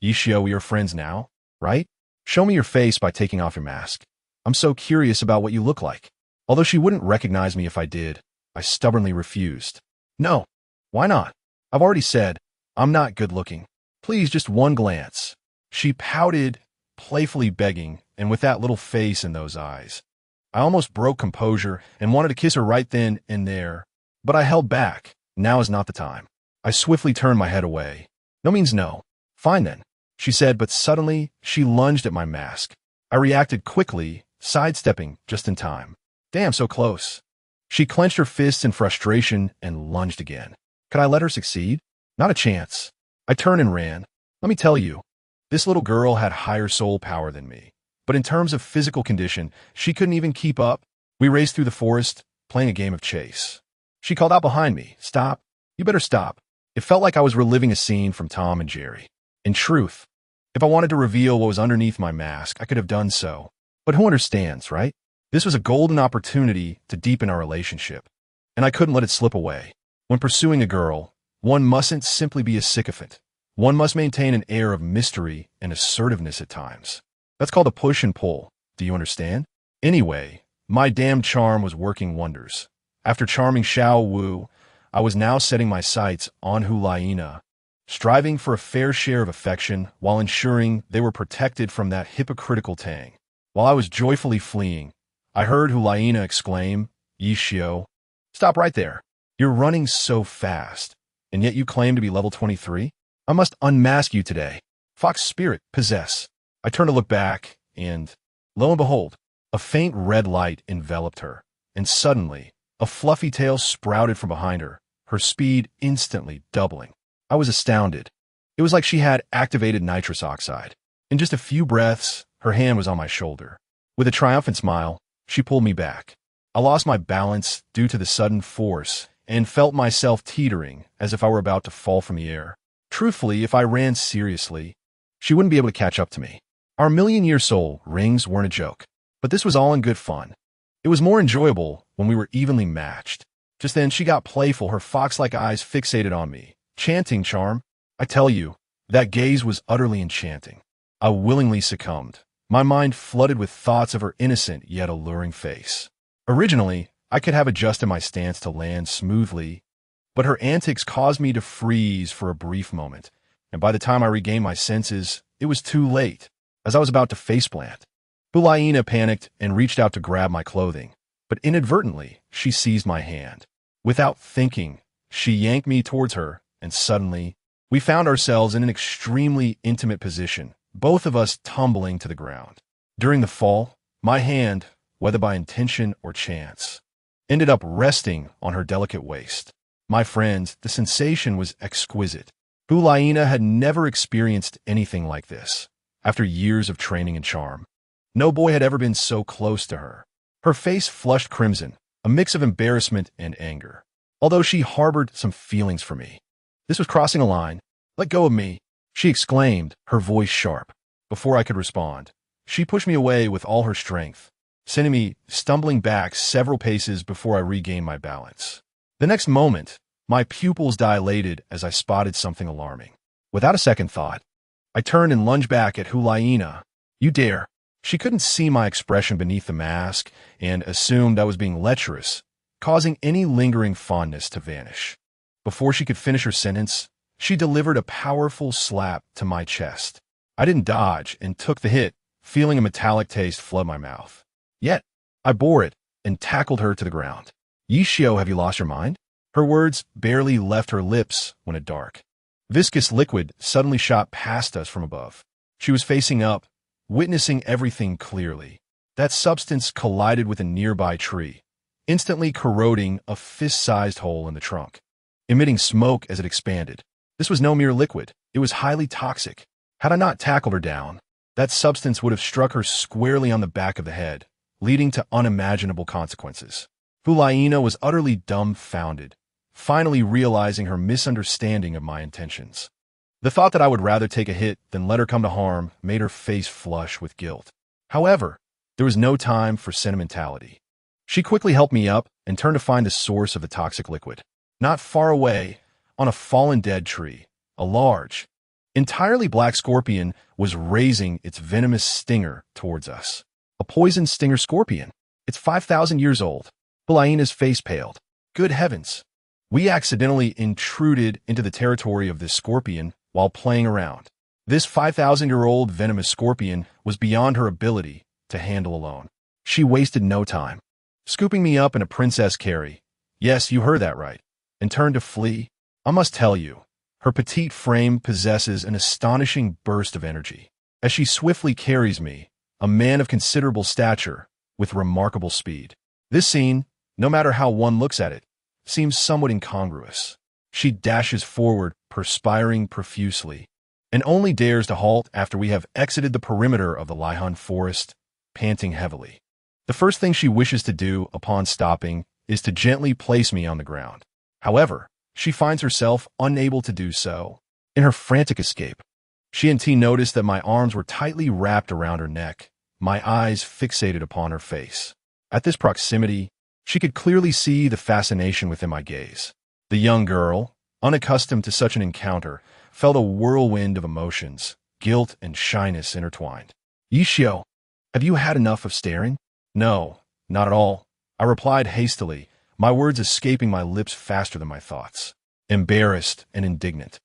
Yishio, we are friends now, right? Show me your face by taking off your mask. I'm so curious about what you look like. Although she wouldn't recognize me if I did, I stubbornly refused. No. Why not? I've already said, I'm not good looking. Please, just one glance. She pouted, playfully begging, and with that little face and those eyes. I almost broke composure and wanted to kiss her right then and there, but I held back. Now is not the time. I swiftly turned my head away. No means no. Fine then, she said, but suddenly she lunged at my mask. I reacted quickly, sidestepping just in time. Damn, so close. She clenched her fists in frustration and lunged again. Could I let her succeed? Not a chance. I turned and ran. Let me tell you, this little girl had higher soul power than me. But in terms of physical condition, she couldn't even keep up. We raced through the forest, playing a game of chase. She called out behind me, "Stop. You better stop." It felt like I was reliving a scene from Tom and Jerry. In truth, if I wanted to reveal what was underneath my mask, I could have done so. But who understands, right? This was a golden opportunity to deepen our relationship, and I couldn't let it slip away. When pursuing a girl, one mustn't simply be a sycophant. One must maintain an air of mystery and assertiveness at times. That's called a push and pull. Do you understand? Anyway, my damn charm was working wonders. After charming Xiao Wu, I was now setting my sights on Hulaina, striving for a fair share of affection while ensuring they were protected from that hypocritical Tang. While I was joyfully fleeing, I heard Hulaina exclaim, "Yi Xiao, stop right there. You're running so fast, and yet you claim to be level 23? I must unmask you today. Fox spirit, possess." I turned to look back, and, lo and behold, a faint red light enveloped her, and suddenly, a fluffy tail sprouted from behind her, her speed instantly doubling. I was astounded. It was like she had activated nitrous oxide. In just a few breaths, her hand was on my shoulder. With a triumphant smile, she pulled me back. I lost my balance due to the sudden force and felt myself teetering as if I were about to fall from the air. Truthfully, if I ran seriously, she wouldn't be able to catch up to me. Our million-year soul rings weren't a joke, but this was all in good fun. It was more enjoyable when we were evenly matched. Just then, she got playful, her fox-like eyes fixated on me, chanting charm. I tell you, that gaze was utterly enchanting. I willingly succumbed, my mind flooded with thoughts of her innocent yet alluring face. Originally, I could have adjusted my stance to land smoothly, but her antics caused me to freeze for a brief moment, and by the time I regained my senses, it was too late. As I was about to faceplant, Hulaina panicked and reached out to grab my clothing, but inadvertently, she seized my hand. Without thinking, she yanked me towards her, and suddenly, we found ourselves in an extremely intimate position, both of us tumbling to the ground. During the fall, my hand, whether by intention or chance, ended up resting on her delicate waist. My friends, the sensation was exquisite. Hulaina had never experienced anything like this. After years of training and charm, no boy had ever been so close to her. Her face flushed crimson, a mix of embarrassment and anger, although she harbored some feelings for me. This was crossing a line. "Let go of me," she exclaimed, her voice sharp. Before I could respond, she pushed me away with all her strength, sending me stumbling back several paces before I regained my balance. The next moment, my pupils dilated as I spotted something alarming. Without a second thought, I turned and lunged back at Hulaina. "You dare." She couldn't see my expression beneath the mask and assumed I was being lecherous, causing any lingering fondness to vanish. Before she could finish her sentence, she delivered a powerful slap to my chest. I didn't dodge and took the hit, feeling a metallic taste flood my mouth. Yet, I bore it and tackled her to the ground. "Yi Xiao, have you lost your mind?" Her words barely left her lips when a dark, viscous liquid suddenly shot past us from above. She was facing up, witnessing everything clearly. That substance collided with a nearby tree, instantly corroding a fist-sized hole in the trunk, emitting smoke as it expanded. This was no mere liquid. It was highly toxic. Had I not tackled her down, that substance would have struck her squarely on the back of the head, leading to unimaginable consequences. Hulaina was utterly dumbfounded, finally realizing her misunderstanding of my intentions. The thought that I would rather take a hit than let her come to harm made her face flush with guilt. However, there was no time for sentimentality. She quickly helped me up and turned to find the source of the toxic liquid. Not far away, on a fallen dead tree, a large, entirely black scorpion was raising its venomous stinger towards us. A poison stinger scorpion. It's 5,000 years old. Hulaina's face paled. Good heavens. We accidentally intruded into the territory of this scorpion while playing around. This 5,000-year-old venomous scorpion was beyond her ability to handle alone. She wasted no time, scooping me up in a princess carry. Yes, you heard that right. And turned to flee. I must tell you, her petite frame possesses an astonishing burst of energy. As she swiftly carries me, a man of considerable stature, with remarkable speed. This scene, no matter how one looks at it, seems somewhat incongruous. She dashes forward, perspiring profusely, and only dares to halt after we have exited the perimeter of the Laihan forest, panting heavily. The first thing she wishes to do upon stopping is to gently place me on the ground. However, she finds herself unable to do so. In her frantic escape, she and T noticed that my arms were tightly wrapped around her neck, my eyes fixated upon her face. At this proximity, she could clearly see the fascination within my gaze. The young girl, unaccustomed to such an encounter, felt a whirlwind of emotions, guilt and shyness intertwined. Yishio, have you had enough of staring? No, not at all, I replied hastily, my words escaping my lips faster than my thoughts. Embarrassed and indignant,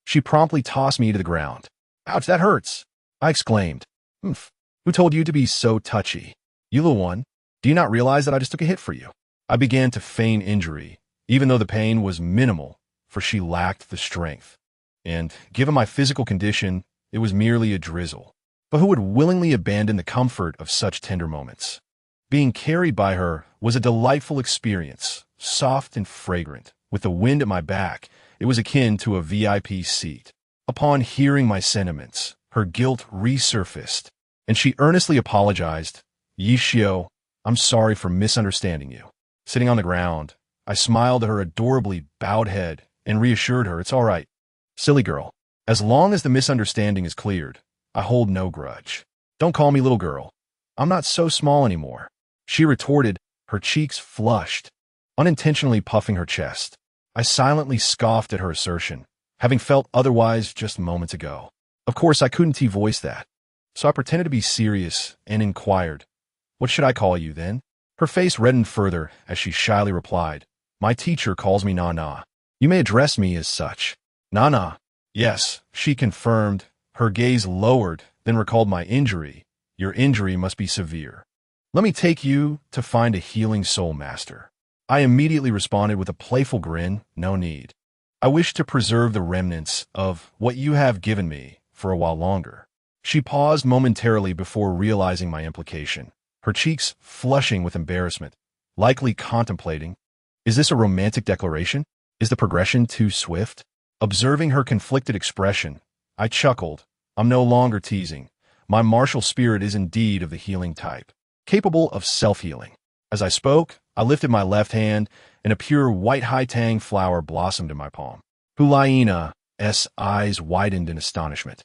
she promptly tossed me to the ground. Ouch, that hurts, I exclaimed. Humph, who told you to be so touchy? You little one, do you not realize that I just took a hit for you? I began to feign injury, even though the pain was minimal, for she lacked the strength. And, given my physical condition, it was merely a drizzle. But who would willingly abandon the comfort of such tender moments? Being carried by her was a delightful experience, soft and fragrant. With the wind at my back, it was akin to a VIP seat. Upon hearing my sentiments, her guilt resurfaced, and she earnestly apologized. Yishio, I'm sorry for misunderstanding you. Sitting on the ground, I smiled at her adorably bowed head and reassured her it's all right. Silly girl, as long as the misunderstanding is cleared, I hold no grudge. Don't call me little girl. I'm not so small anymore. She retorted, her cheeks flushed, unintentionally puffing her chest. I silently scoffed at her assertion, having felt otherwise just moments ago. Of course, I couldn't voice that, so I pretended to be serious and inquired, what should I call you then? Her face reddened further as she shyly replied, my teacher calls me Nana. You may address me as such. Nana. Yes, she confirmed, her gaze lowered, then recalled my injury. Your injury must be severe. Let me take you to find a healing soul master. I immediately responded with a playful grin, no need. I wish to preserve the remnants of what you have given me for a while longer. She paused momentarily before realizing my implication, her cheeks flushing with embarrassment, likely contemplating, is this a romantic declaration? Is the progression too swift? Observing her conflicted expression, I chuckled. I'm no longer teasing. My martial spirit is indeed of the healing type, capable of self-healing. As I spoke, I lifted my left hand, and a pure white haitang flower blossomed in my palm. Hulaina's eyes widened in astonishment,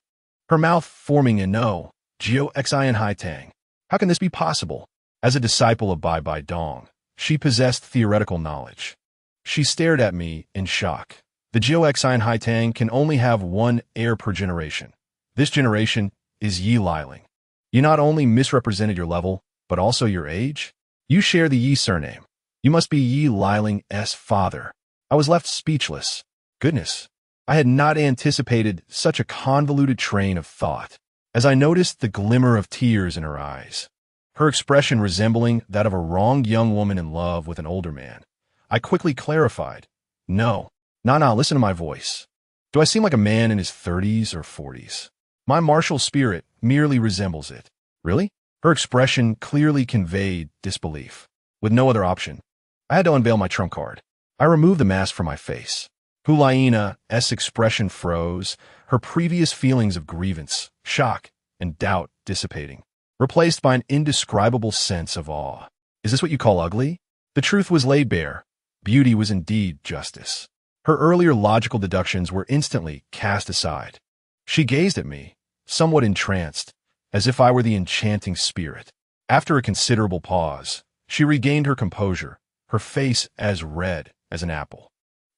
her mouth forming a no, Geo Xian haitang. How can this be possible? As a disciple of Bai Bai Dong, she possessed theoretical knowledge. She stared at me in shock. The Geo Xian haitang can only have one heir per generation. This generation is Yi Liling. You not only misrepresented your level, but also your age? You share the Yi surname. You must be Yi Liling's father. I was left speechless. Goodness, I had not anticipated such a convoluted train of thought. As I noticed the glimmer of tears in her eyes, her expression resembling that of a wronged young woman in love with an older man, I quickly clarified. No, Nana, listen to my voice. Do I seem like a man in his 30s or 40s? My martial spirit merely resembles it. Really? Her expression clearly conveyed disbelief. With no other option, I had to unveil my trump card. I removed the mask from my face. Hulaina's expression froze, her previous feelings of grievance, shock, and doubt dissipating, replaced by an indescribable sense of awe. Is this what you call ugly? The truth was laid bare. Beauty was indeed justice. Her earlier logical deductions were instantly cast aside. She gazed at me, somewhat entranced, as if I were the enchanting spirit. After a considerable pause, she regained her composure, her face as red as an apple.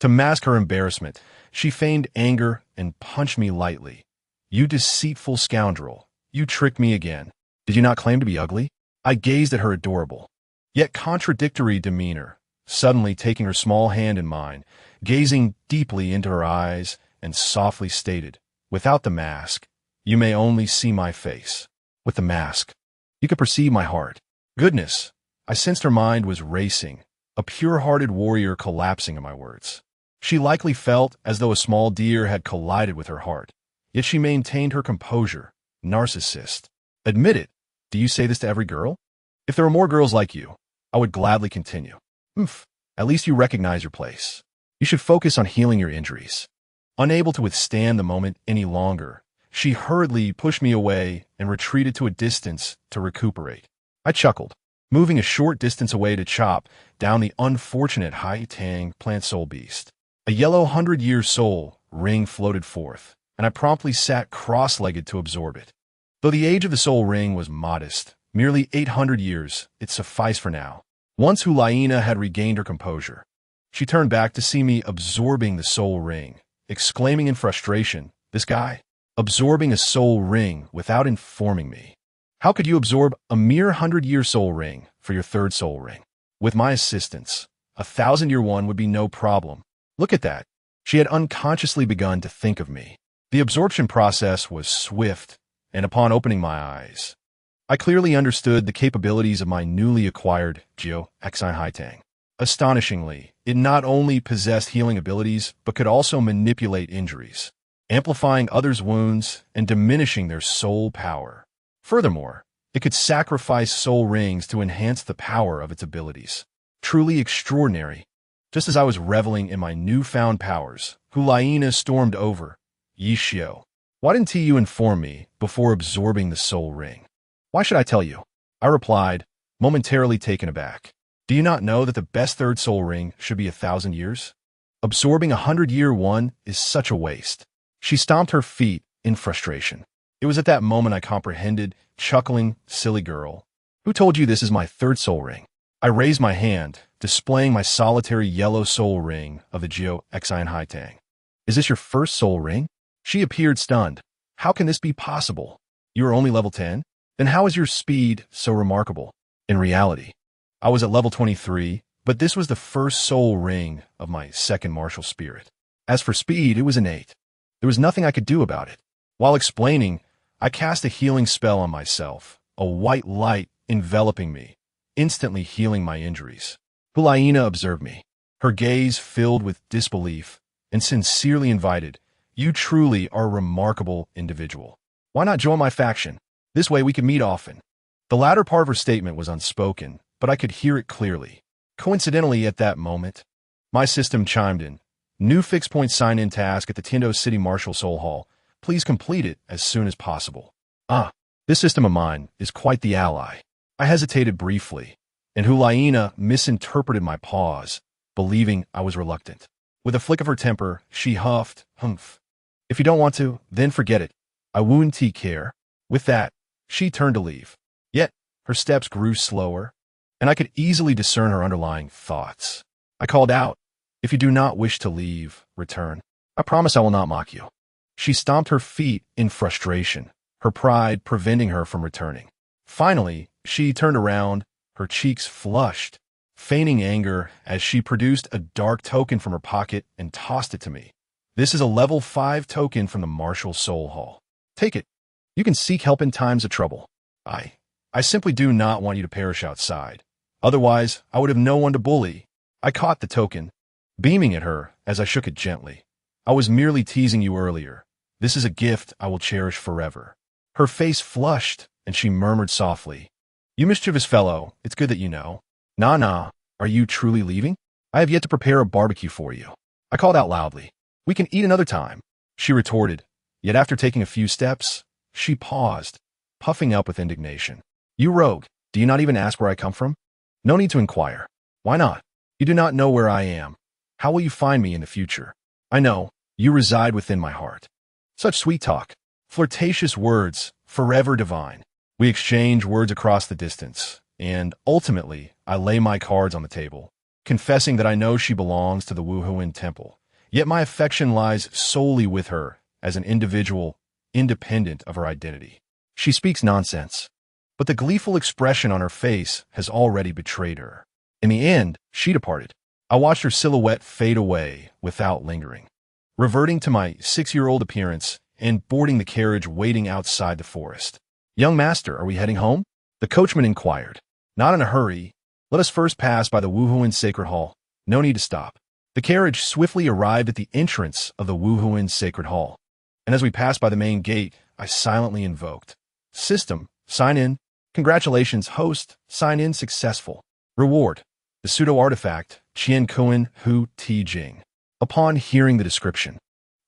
To mask her embarrassment, she feigned anger and punched me lightly. You deceitful scoundrel, you tricked me again. Did you not claim to be ugly? I gazed at her adorable, yet contradictory demeanor, suddenly taking her small hand in mine, gazing deeply into her eyes, and softly stated, without the mask, you may only see my face. With the mask, you could perceive my heart. Goodness, I sensed her mind was racing, a pure-hearted warrior collapsing at my words. She likely felt as though a small deer had collided with her heart, yet she maintained her composure. Narcissist. Admit it. Do you say this to every girl? If there were more girls like you, I would gladly continue. At least you recognize your place. You should focus on healing your injuries. Unable to withstand the moment any longer, she hurriedly pushed me away and retreated to a distance to recuperate. I chuckled, moving a short distance away to chop down the unfortunate Hai-Tang plant soul beast. A yellow 100-year soul ring floated forth, and I promptly sat cross-legged to absorb it. Though the age of the soul ring was modest, merely 800 years, it sufficed for now. Once Hulaina had regained her composure, she turned back to see me absorbing the soul ring, exclaiming in frustration, "This guy, absorbing a soul ring without informing me. How could you absorb a mere 100-year soul ring for your third soul ring? With my assistance, a 1,000-year one would be no problem. Look at that." She had unconsciously begun to think of me. The absorption process was swift, and upon opening my eyes, I clearly understood the capabilities of my newly acquired Geo Exine Hai-Tang. Astonishingly, it not only possessed healing abilities, but could also manipulate injuries, amplifying others' wounds and diminishing their soul power. Furthermore, it could sacrifice soul rings to enhance the power of its abilities. Truly extraordinary. Just as I was reveling in my newfound powers, Hulaina stormed over. "Yishio, why didn't you inform me before absorbing the soul ring?" "Why should I tell you?" I replied, momentarily taken aback. "Do you not know that the best third soul ring should be 1,000 years? Absorbing a 100-year one is such a waste." She stomped her feet in frustration. It was at that moment I comprehended, chuckling, "Silly girl. Who told you this is my third soul ring?" I raised my hand, displaying my solitary yellow soul ring of the Geo Exine Hai-Tang. "Is this your first soul ring?" She appeared stunned. "How can this be possible? You are only level 10? Then how is your speed so remarkable?" In reality, I was at level 23, but this was the first soul ring of my second martial spirit. As for speed, it was innate. There was nothing I could do about it. While explaining, I cast a healing spell on myself, a white light enveloping me, instantly healing my injuries. Hulaina observed me, her gaze filled with disbelief, and sincerely invited, "You truly are a remarkable individual. Why not join my faction? This way we can meet often." The latter part of her statement was unspoken, but I could hear it clearly. Coincidentally, at that moment, my system chimed in. "New fixed point sign-in task at the Tindo City Marshal Soul Hall. Please complete it as soon as possible." This system of mine is quite the ally. I hesitated briefly, and Hulaina misinterpreted my pause, believing I was reluctant. With a flick of her temper, she huffed, "Humph. If you don't want to, then forget it. I won't take care." With that, she turned to leave. Yet, her steps grew slower, and I could easily discern her underlying thoughts. I called out, "If you do not wish to leave, return. I promise I will not mock you." She stomped her feet in frustration, her pride preventing her from returning. Finally, she turned around, her cheeks flushed, feigning anger as she produced a dark token from her pocket and tossed it to me. "This is a level 5 token from the Marshal Soul Hall. Take it. You can seek help in times of trouble. I simply do not want you to perish outside. Otherwise, I would have no one to bully." I caught the token, beaming at her as I shook it gently. "I was merely teasing you earlier. This is a gift I will cherish forever." Her face flushed, and she murmured softly, "You mischievous fellow, it's good that you know. Nah, are you truly leaving? I have yet to prepare a barbecue for you." I called out loudly, "We can eat another time." She retorted, yet after taking a few steps, she paused, puffing up with indignation. "You rogue, do you not even ask where I come from? No need to inquire. Why not? You do not know where I am. How will you find me in the future? I know, you reside within my heart." Such sweet talk, flirtatious words, forever divine. We exchange words across the distance, and ultimately, I lay my cards on the table, confessing that I know she belongs to the Wuhuan Temple, yet my affection lies solely with her as an individual, independent of her identity. She speaks nonsense, but the gleeful expression on her face has already betrayed her. In the end, she departed. I watched her silhouette fade away without lingering, reverting to my 6-year-old appearance and boarding the carriage waiting outside the forest. "Young master, are we heading home?" the coachman inquired. "Not in a hurry. Let us first pass by the Wuhuan Sacred Hall. No need to stop." The carriage swiftly arrived at the entrance of the Wuhuan Sacred Hall, and as we passed by the main gate, I silently invoked, "System, sign in. Congratulations, host, sign in successful. Reward, the pseudo-artifact, Qian Kuan Hu Ti Jing. Upon hearing the description,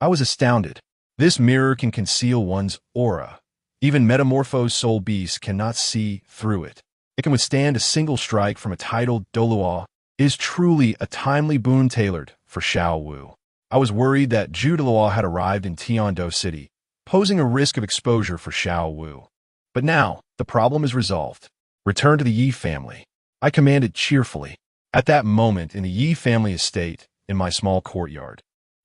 I was astounded. This mirror can conceal one's aura. Even metamorphosed soul beasts cannot see through it. It can withstand a single strike from a titled Douluo. It is truly a timely boon tailored for Xiao Wu. I was worried that Douluo had arrived in Tiando City, posing a risk of exposure for Xiao Wu. But now, the problem is resolved. Return to the Yi family, I commanded cheerfully. At that moment in the Yi family estate, in my small courtyard,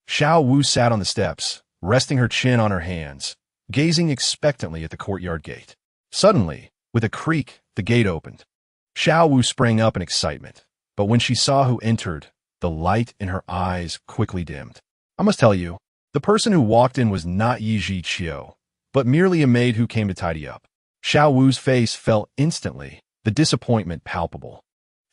Xiao Wu sat on the steps, resting her chin on her hands, gazing expectantly at the courtyard gate. Suddenly, with a creak, the gate opened. Xiao Wu sprang up in excitement, but when she saw who entered, the light in her eyes quickly dimmed. I must tell you, the person who walked in was not Yi Zhiqiu, but merely a maid who came to tidy up. Xiao Wu's face fell instantly, the disappointment palpable.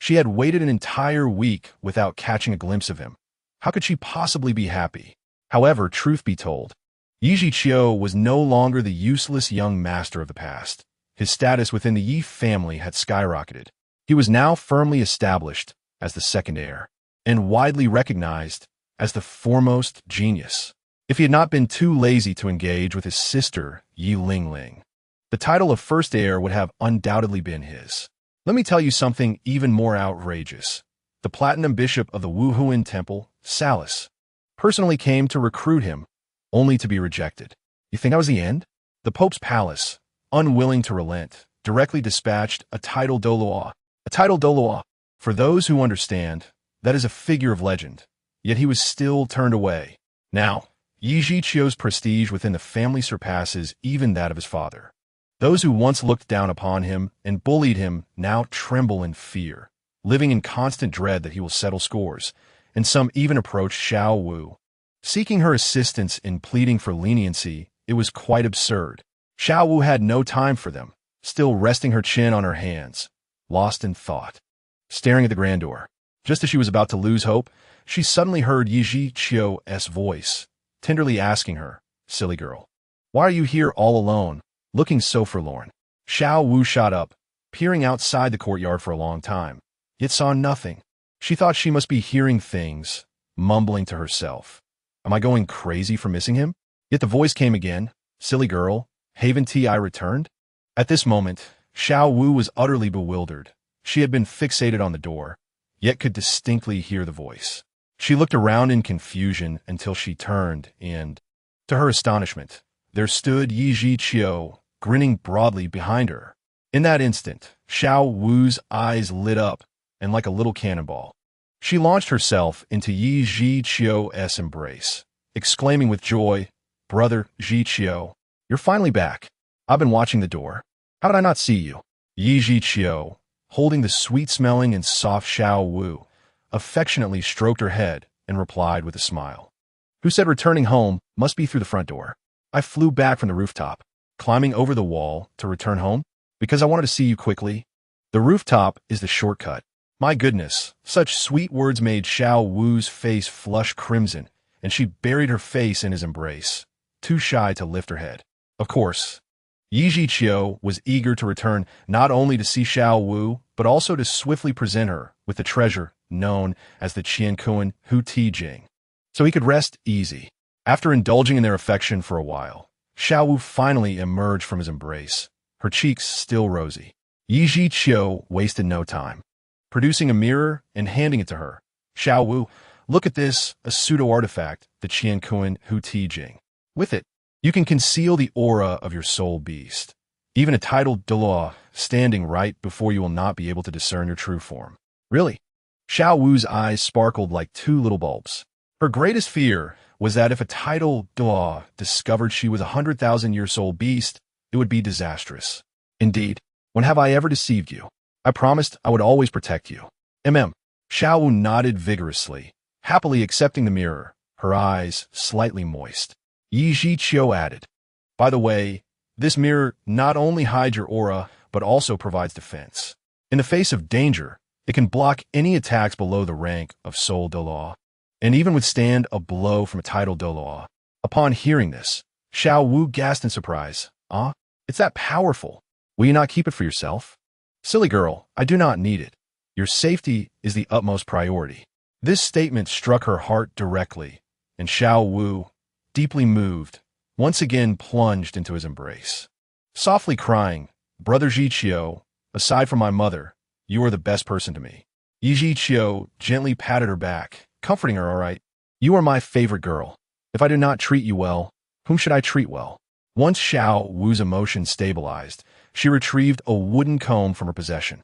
She had waited an entire week without catching a glimpse of him. How could she possibly be happy? However, truth be told, Yi Zhiqiu was no longer the useless young master of the past. His status within the Yi family had skyrocketed. He was now firmly established as the second heir, and widely recognized as the foremost genius. If he had not been too lazy to engage with his sister, Yi Lingling, the title of first heir would have undoubtedly been his. Let me tell you something even more outrageous. The platinum bishop of the Wuhuan temple, Salus, personally came to recruit him, only to be rejected. You think that was the end? The Pope's palace, unwilling to relent, directly dispatched a title Douluo. A title Douluo, for those who understand, that is a figure of legend. Yet he was still turned away. Now, Yi Zhiqiu's prestige within the family surpasses even that of his father. Those who once looked down upon him and bullied him now tremble in fear, living in constant dread that he will settle scores, and some even approach Xiao Wu. Seeking her assistance in pleading for leniency, it was quite absurd. Xiao Wu had no time for them, still resting her chin on her hands, lost in thought, staring at the grand door. Just as she was about to lose hope, she suddenly heard Yi Zhiqiu's voice, tenderly asking her, "Silly girl, why are you here all alone, looking so forlorn?" Xiao Wu shot up, peering outside the courtyard for a long time, yet saw nothing. She thought she must be hearing things, mumbling to herself. Am I going crazy for missing him? Yet the voice came again. "Silly girl, haven't I returned?" At this moment, Xiao Wu was utterly bewildered. She had been fixated on the door, yet could distinctly hear the voice. She looked around in confusion until she turned, and, to her astonishment, there stood Yi Zhiqiu, grinning broadly behind her. In that instant, Xiao Wu's eyes lit up, and like a little cannonball, she launched herself into Yi Zhiqiu's embrace, exclaiming with joy, "Brother Zhiqiu, you're finally back. I've been watching the door. How did I not see you?" Yi Zhiqiu, holding the sweet-smelling and soft Xiao Wu, affectionately stroked her head and replied with a smile. "Who said returning home must be through the front door? I flew back from the rooftop, climbing over the wall to return home, because I wanted to see you quickly. The rooftop is the shortcut." My goodness, such sweet words made Xiao Wu's face flush crimson, and she buried her face in his embrace, too shy to lift her head. Of course, Yi Zhiqiu was eager to return not only to see Xiao Wu, but also to swiftly present her with the treasure known as the Qiankuan Hu Ti Jing, so he could rest easy. After indulging in their affection for a while, Xiao Wu finally emerged from his embrace, her cheeks still rosy. Yi Zhiqiu wasted no time, producing a mirror and handing it to her. "Xiao Wu, look at this, a pseudo-artifact, the Qiankuan Hu Ti Jing. With it, you can conceal the aura of your soul beast. Even a titled Douluo standing right before you will not be able to discern your true form." Really? Xiao Wu's eyes sparkled like two little bulbs. Her greatest fear was that if a titled Douluo discovered she was a 100,000-year-old beast, it would be disastrous. "Indeed, when have I ever deceived you? I promised I would always protect you." Xiao Wu nodded vigorously, happily accepting the mirror, her eyes slightly moist. Yi Zhiqiu added, "By the way, this mirror not only hides your aura, but also provides defense. In the face of danger, it can block any attacks below the rank of Soul Douluo, and even withstand a blow from a title Douluo." Upon hearing this, Xiao Wu gasped in surprise. "Ah, it's that powerful. Will you not keep it for yourself?" "Silly girl, I do not need it. Your safety is the utmost priority." This statement struck her heart directly, and Xiao Wu, deeply moved, once again plunged into his embrace. Softly crying, "Brother Jiqiu, aside from my mother, you are the best person to me." Yi Jiqiu gently patted her back, comforting her. "All right, you are my favorite girl. If I do not treat you well, whom should I treat well?" Once Xiao Wu's emotions stabilized, she retrieved a wooden comb from her possession.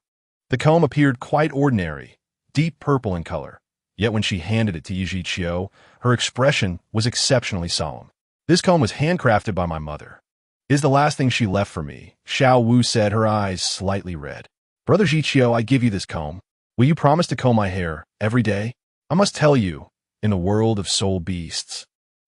The comb appeared quite ordinary, deep purple in color, yet when she handed it to Yi Jiqiu, her expression was exceptionally solemn. "This comb was handcrafted by my mother. It is the last thing she left for me," Xiao Wu said, her eyes slightly red. "Brother Jiqiu, I give you this comb. Will you promise to comb my hair every day? I must tell you, in the world of soul beasts,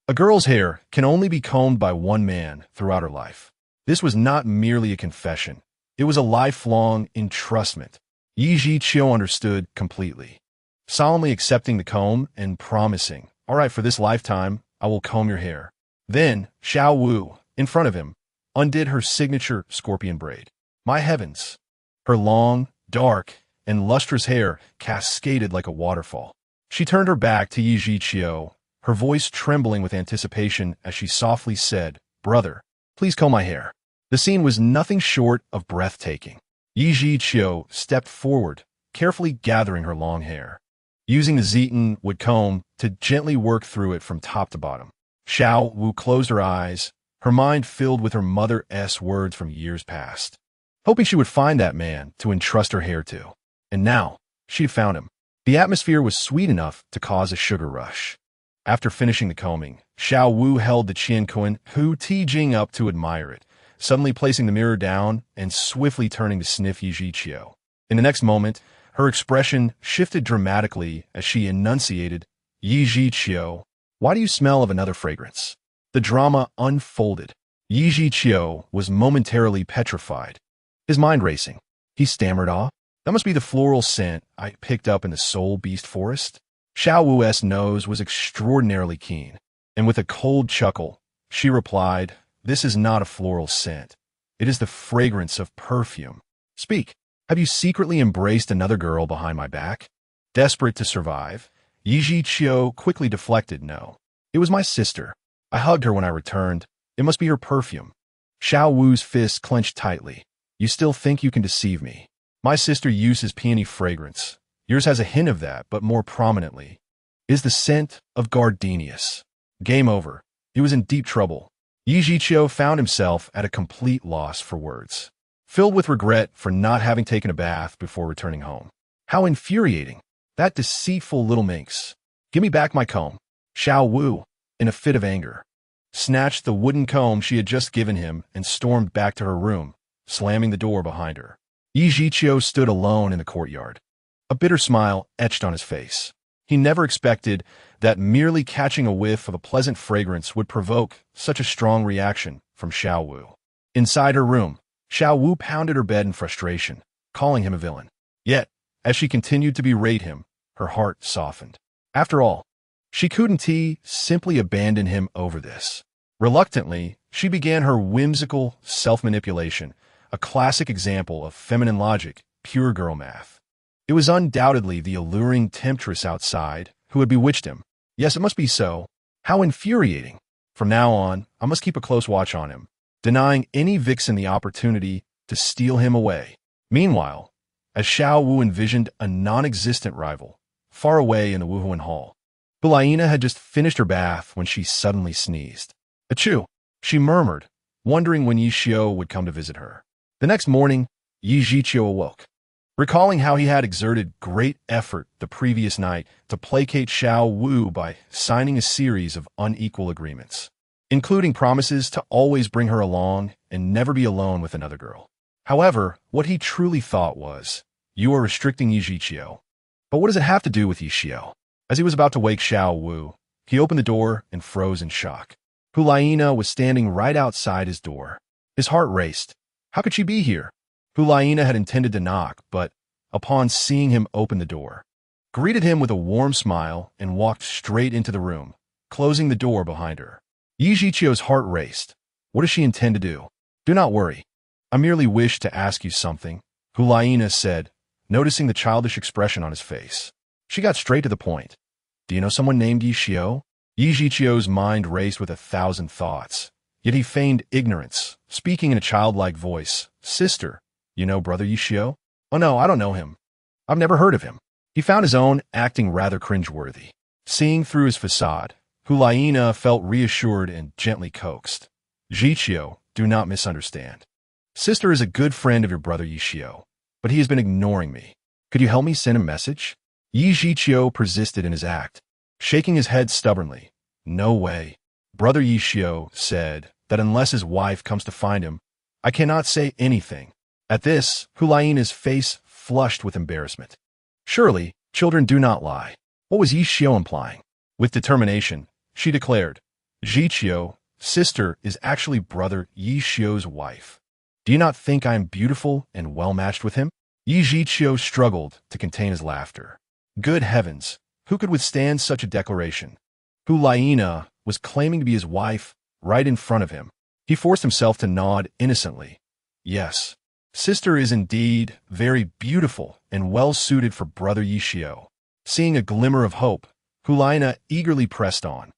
a girl's hair can only be combed by one man throughout her life." This was not merely a confession. It was a lifelong entrustment. Yi Jiqiu understood completely, solemnly accepting the comb and promising, "All right, for this lifetime, I will comb your hair." Then, Xiao Wu, in front of him, undid her signature scorpion braid. My heavens! Her long, dark, and lustrous hair cascaded like a waterfall. She turned her back to Yi Jiqiu, her voice trembling with anticipation as she softly said, "Brother, please comb my hair." The scene was nothing short of breathtaking. Yi Jiqiu stepped forward, carefully gathering her long hair, using the Zeton wood comb to gently work through it from top to bottom. Xiao Wu closed her eyes, her mind filled with her mother's words from years past, hoping she would find that man to entrust her hair to. And now, she had found him. The atmosphere was sweet enough to cause a sugar rush. After finishing the combing, Xiao Wu held the Qianquan Hu Tijing up to admire it, suddenly placing the mirror down and swiftly turning to sniff Yi Jiqiu. In the next moment, her expression shifted dramatically as she enunciated, "Yi Jiqiu, why do you smell of another fragrance?" The drama unfolded. Yi Jiqiu was momentarily petrified, his mind racing. He stammered off, "That must be the floral scent I picked up in the Soul Beast Forest." Xiao Wu's nose was extraordinarily keen, and with a cold chuckle, she replied, "This is not a floral scent. It is the fragrance of perfume. Speak, have you secretly embraced another girl behind my back?" Desperate to survive, Yi Jiqiu quickly deflected, "No. It was my sister. I hugged her when I returned. It must be her perfume." Xiao Wu's fist clenched tightly. "You still think you can deceive me? My sister uses peony fragrance. Yours has a hint of that, but more prominently is the scent of gardenias." Game over. He was in deep trouble. Yi Jiqiu found himself at a complete loss for words, filled with regret for not having taken a bath before returning home. How infuriating! That deceitful little minx. "Give me back my comb." Xiao Wu, in a fit of anger, snatched the wooden comb she had just given him and stormed back to her room, slamming the door behind her. Yi Jiqiu stood alone in the courtyard. A bitter smile etched on his face. He never expected that merely catching a whiff of a pleasant fragrance would provoke such a strong reaction from Xiao Wu. Inside her room, Xiao Wu pounded her bed in frustration, calling him a villain. Yet, as she continued to berate him, her heart softened. After all, she couldn't simply abandon him over this. Reluctantly, she began her whimsical self-manipulation, a classic example of feminine logic, pure girl math. It was undoubtedly the alluring temptress outside who had bewitched him. Yes, it must be so. How infuriating. From now on, I must keep a close watch on him, denying any vixen the opportunity to steal him away. Meanwhile, as Xiao Wu envisioned a non-existent rival, far away in the Wuhuan Hall, Bulaina had just finished her bath when she suddenly sneezed. "Achoo!" she murmured, wondering when Yi Jiqiu would come to visit her. The next morning, Yi Jiqiu awoke, recalling how he had exerted great effort the previous night to placate Xiao Wu by signing a series of unequal agreements, including promises to always bring her along and never be alone with another girl. However, what he truly thought was, "You are restricting Yi Jiqiu. But what does it have to do with Yi Jiqiu?" As he was about to wake Xiao Wu, he opened the door and froze in shock. Bulaina was standing right outside his door. His heart raced. How could she be here? Bulaina had intended to knock, but, upon seeing him open the door, greeted him with a warm smile and walked straight into the room, closing the door behind her. Yi Jiqiu's heart raced. What does she intend to do? "Do not worry. I merely wish to ask you something," Bulaina said, noticing the childish expression on his face. She got straight to the point. Do you know someone named Yi Xiao? Yi Zhiqiu's mind raced with 1,000 thoughts. Yet he feigned ignorance, speaking in a childlike voice. Sister, you know brother Yi Xiao? Oh no, I don't know him. I've never heard of him. He found his own acting rather cringeworthy. Seeing through his facade, Hulaina felt reassured and gently coaxed. Zhiqiu, do not misunderstand. Sister is a good friend of your brother Yi Xiao, but he has been ignoring me. Could you help me send a message? Yi Zhiqiu persisted in his act, shaking his head stubbornly. No way. Brother Yi Xiao said that unless his wife comes to find him, I cannot say anything. At this, Hulaina's face flushed with embarrassment. Surely, children do not lie. What was Yi Xiao implying? With determination, she declared, Zhiqiu, sister is actually brother Yi Xiao's wife. Do you not think I am beautiful and well-matched with him? Yi Zhiqiu struggled to contain his laughter. Good heavens, who could withstand such a declaration? Hulaina was claiming to be his wife right in front of him. He forced himself to nod innocently. Yes, sister is indeed very beautiful and well-suited for brother Yi Xiao. Seeing a glimmer of hope, Hulaina eagerly pressed on.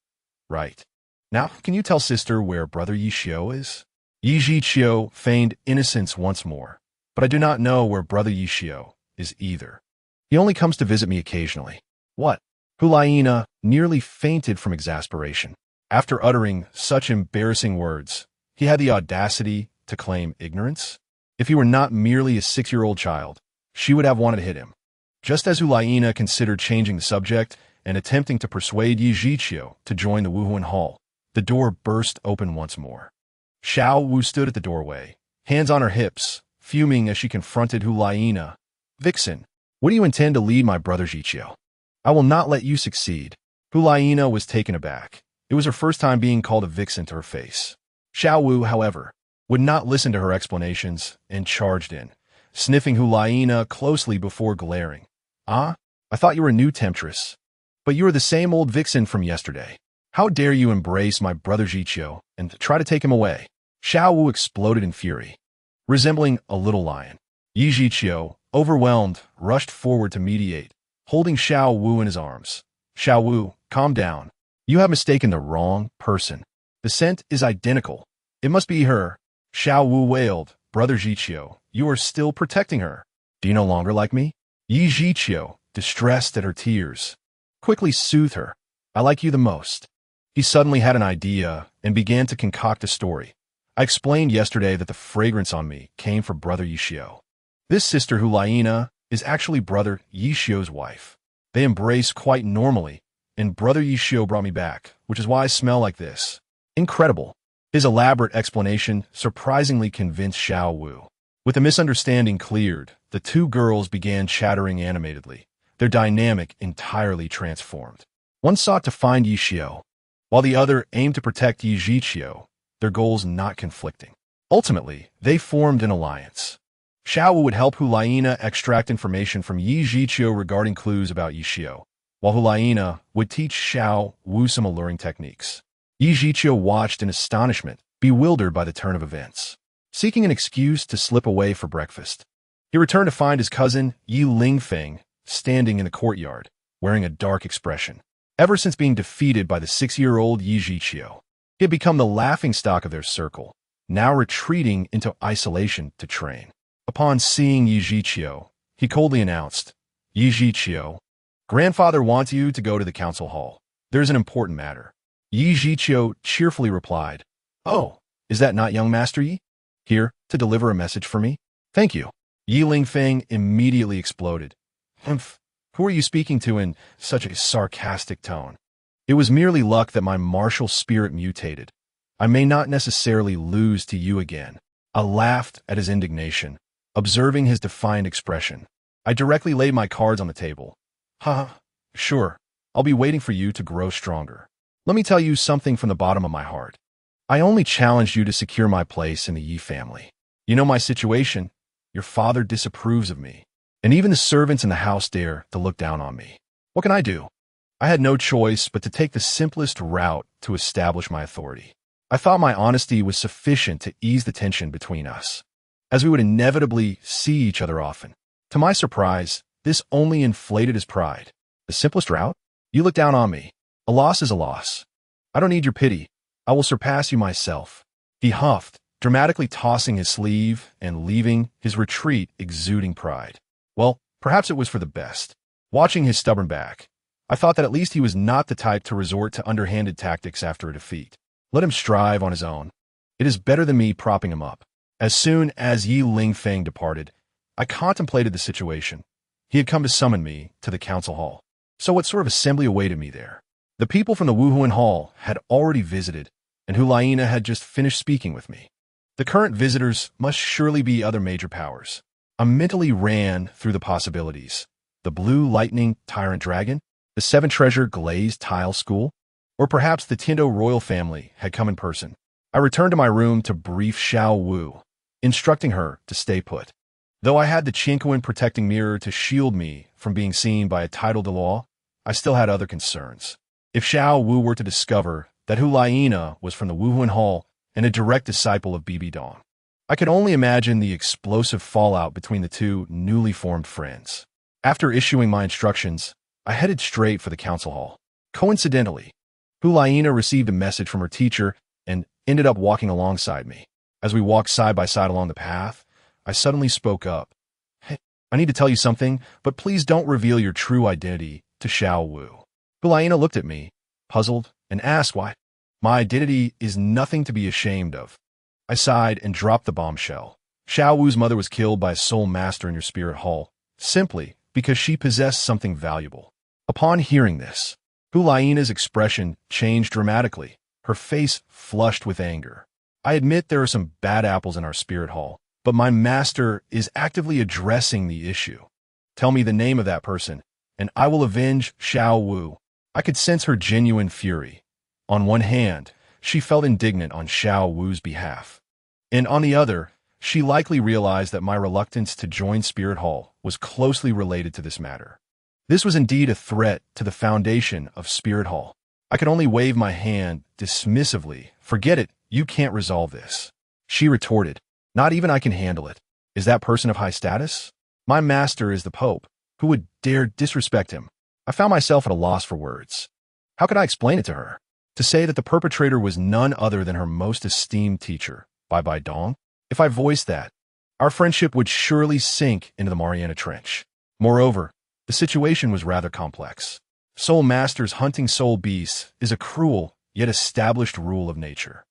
Right. Now, can you tell sister where brother Yi Xiao is? Yi Zhiqiu feigned innocence once more, but I do not know where brother Yi Xiao is either. He only comes to visit me occasionally. What? Hulaina nearly fainted from exasperation. After uttering such embarrassing words, he had the audacity to claim ignorance? If he were not merely a 6-year-old child, she would have wanted to hit him. Just as Hulaina considered changing the subject and attempting to persuade Yi Zhiqiu to join the Wuhuan Hall, the door burst open once more. Xiao Wu stood at the doorway, hands on her hips, fuming as she confronted Hulaina. Vixen, what do you intend to lead my brother Zhiqiu? I will not let you succeed. Hulaina was taken aback. It was her first time being called a vixen to her face. Xiao Wu, however, would not listen to her explanations and charged in, sniffing Hulaina closely before glaring. Ah, I thought you were a new temptress. But you are the same old vixen from yesterday. How dare you embrace my brother Zhiqiu and try to take him away? Xiao Wu exploded in fury. Resembling a little lion, Yi Zhiqiu, overwhelmed, rushed forward to mediate, holding Xiao Wu in his arms. Xiao Wu, calm down. You have mistaken the wrong person. The scent is identical. It must be her. Xiao Wu wailed. Brother Zhiqiu, you are still protecting her. Do you no longer like me? Yi Zhiqiu, distressed at her tears, quickly soothed her. I like you the most. He suddenly had an idea and began to concoct a story. I explained yesterday that the fragrance on me came from brother Yi Xiao. This sister Hulaina is actually brother Yi Xiao's wife. They embrace quite normally, and brother Yi Xiao brought me back, which is why I smell like this. Incredible. His elaborate explanation surprisingly convinced Xiao Wu. With the misunderstanding cleared, the two girls began chattering animatedly, their dynamic entirely transformed. One sought to find Yi Xiao, while the other aimed to protect Yi Zhiqiu, their goals not conflicting. Ultimately, they formed an alliance. Xiao Wu would help Hulaina extract information from Yi Zhiqiu regarding clues about Yi Xiao, while Hulaina would teach Xiao Wu some alluring techniques. Yi Zhiqiu watched in astonishment, bewildered by the turn of events. Seeking an excuse to slip away for breakfast, he returned to find his cousin Yi Lingfeng standing in the courtyard, wearing a dark expression. Ever since being defeated by the 6-year-old Yi Zhiqiu, he had become the laughingstock of their circle, now retreating into isolation to train. Upon seeing Yi Zhiqiu, he coldly announced, Yi Zhiqiu, grandfather wants you to go to the council hall. There's an important matter. Yi Zhiqiu cheerfully replied, Oh, is that not young Master Yi? Here to deliver a message for me? Thank you. Yi Lingfeng immediately exploded. Humph. Who are you speaking to in such a sarcastic tone? It was merely luck that my martial spirit mutated. I may not necessarily lose to you again. I laughed at his indignation, observing his defiant expression. I directly laid my cards on the table. Sure. I'll be waiting for you to grow stronger. Let me tell you something from the bottom of my heart. I only challenged you to secure my place in the Yi family. You know my situation. Your father disapproves of me, and even the servants in the house dare to look down on me. What can I do? I had no choice but to take the simplest route to establish my authority. I thought my honesty was sufficient to ease the tension between us, as we would inevitably see each other often. To my surprise, this only inflated his pride. The simplest route? You look down on me. A loss is a loss. I don't need your pity. I will surpass you myself. He huffed, dramatically tossing his sleeve and leaving his retreat exuding pride. Well, perhaps it was for the best. Watching his stubborn back, I thought that at least he was not the type to resort to underhanded tactics after a defeat. Let him strive on his own. It is better than me propping him up. As soon as Yi Lingfeng departed, I contemplated the situation. He had come to summon me to the council hall. So what sort of assembly awaited me there? The people from the Wuhuan Hall had already visited, and Hulaina had just finished speaking with me. The current visitors must surely be other major powers. I mentally ran through the possibilities. The Blue Lightning Tyrant Dragon? The Seven Treasure Glazed Tile School? Or perhaps the Tindo royal family had come in person. I returned to my room to brief Xiao Wu, instructing her to stay put. Though I had the Chinquan protecting mirror to shield me from being seen by a title de law, I still had other concerns. If Xiao Wu were to discover that Hulaina was from the Wuhuan Hall and a direct disciple of Bibi Dong, I could only imagine the explosive fallout between the two newly formed friends. After issuing my instructions, I headed straight for the council hall. Coincidentally, Hulaina received a message from her teacher and ended up walking alongside me. As we walked side by side along the path, I suddenly spoke up. "Hey, I need to tell you something, but please don't reveal your true identity to Xiao Wu." Hulaina looked at me, puzzled, and asked why. "My identity is nothing to be ashamed of." I sighed and dropped the bombshell. Xiao Wu's mother was killed by a soul master in your spirit hall, simply because she possessed something valuable. Upon hearing this, Hulaina's expression changed dramatically, her face flushed with anger. "I admit there are some bad apples in our spirit hall, but my master is actively addressing the issue. Tell me the name of that person, and I will avenge Xiao Wu." I could sense her genuine fury. On one hand, she felt indignant on Xiao Wu's behalf, and on the other, she likely realized that my reluctance to join Spirit Hall was closely related to this matter. This was indeed a threat to the foundation of Spirit Hall. I could only wave my hand dismissively. "Forget it, you can't resolve this." She retorted, "Not even I can handle it. Is that person of high status? My master is the Pope. Who would dare disrespect him?" I found myself at a loss for words. How could I explain it to her? To say that the perpetrator was none other than her most esteemed teacher, Bai Dong? If I voiced that, our friendship would surely sink into the Mariana Trench. Moreover, the situation was rather complex. Soul Masters hunting soul beasts is a cruel, yet established rule of nature.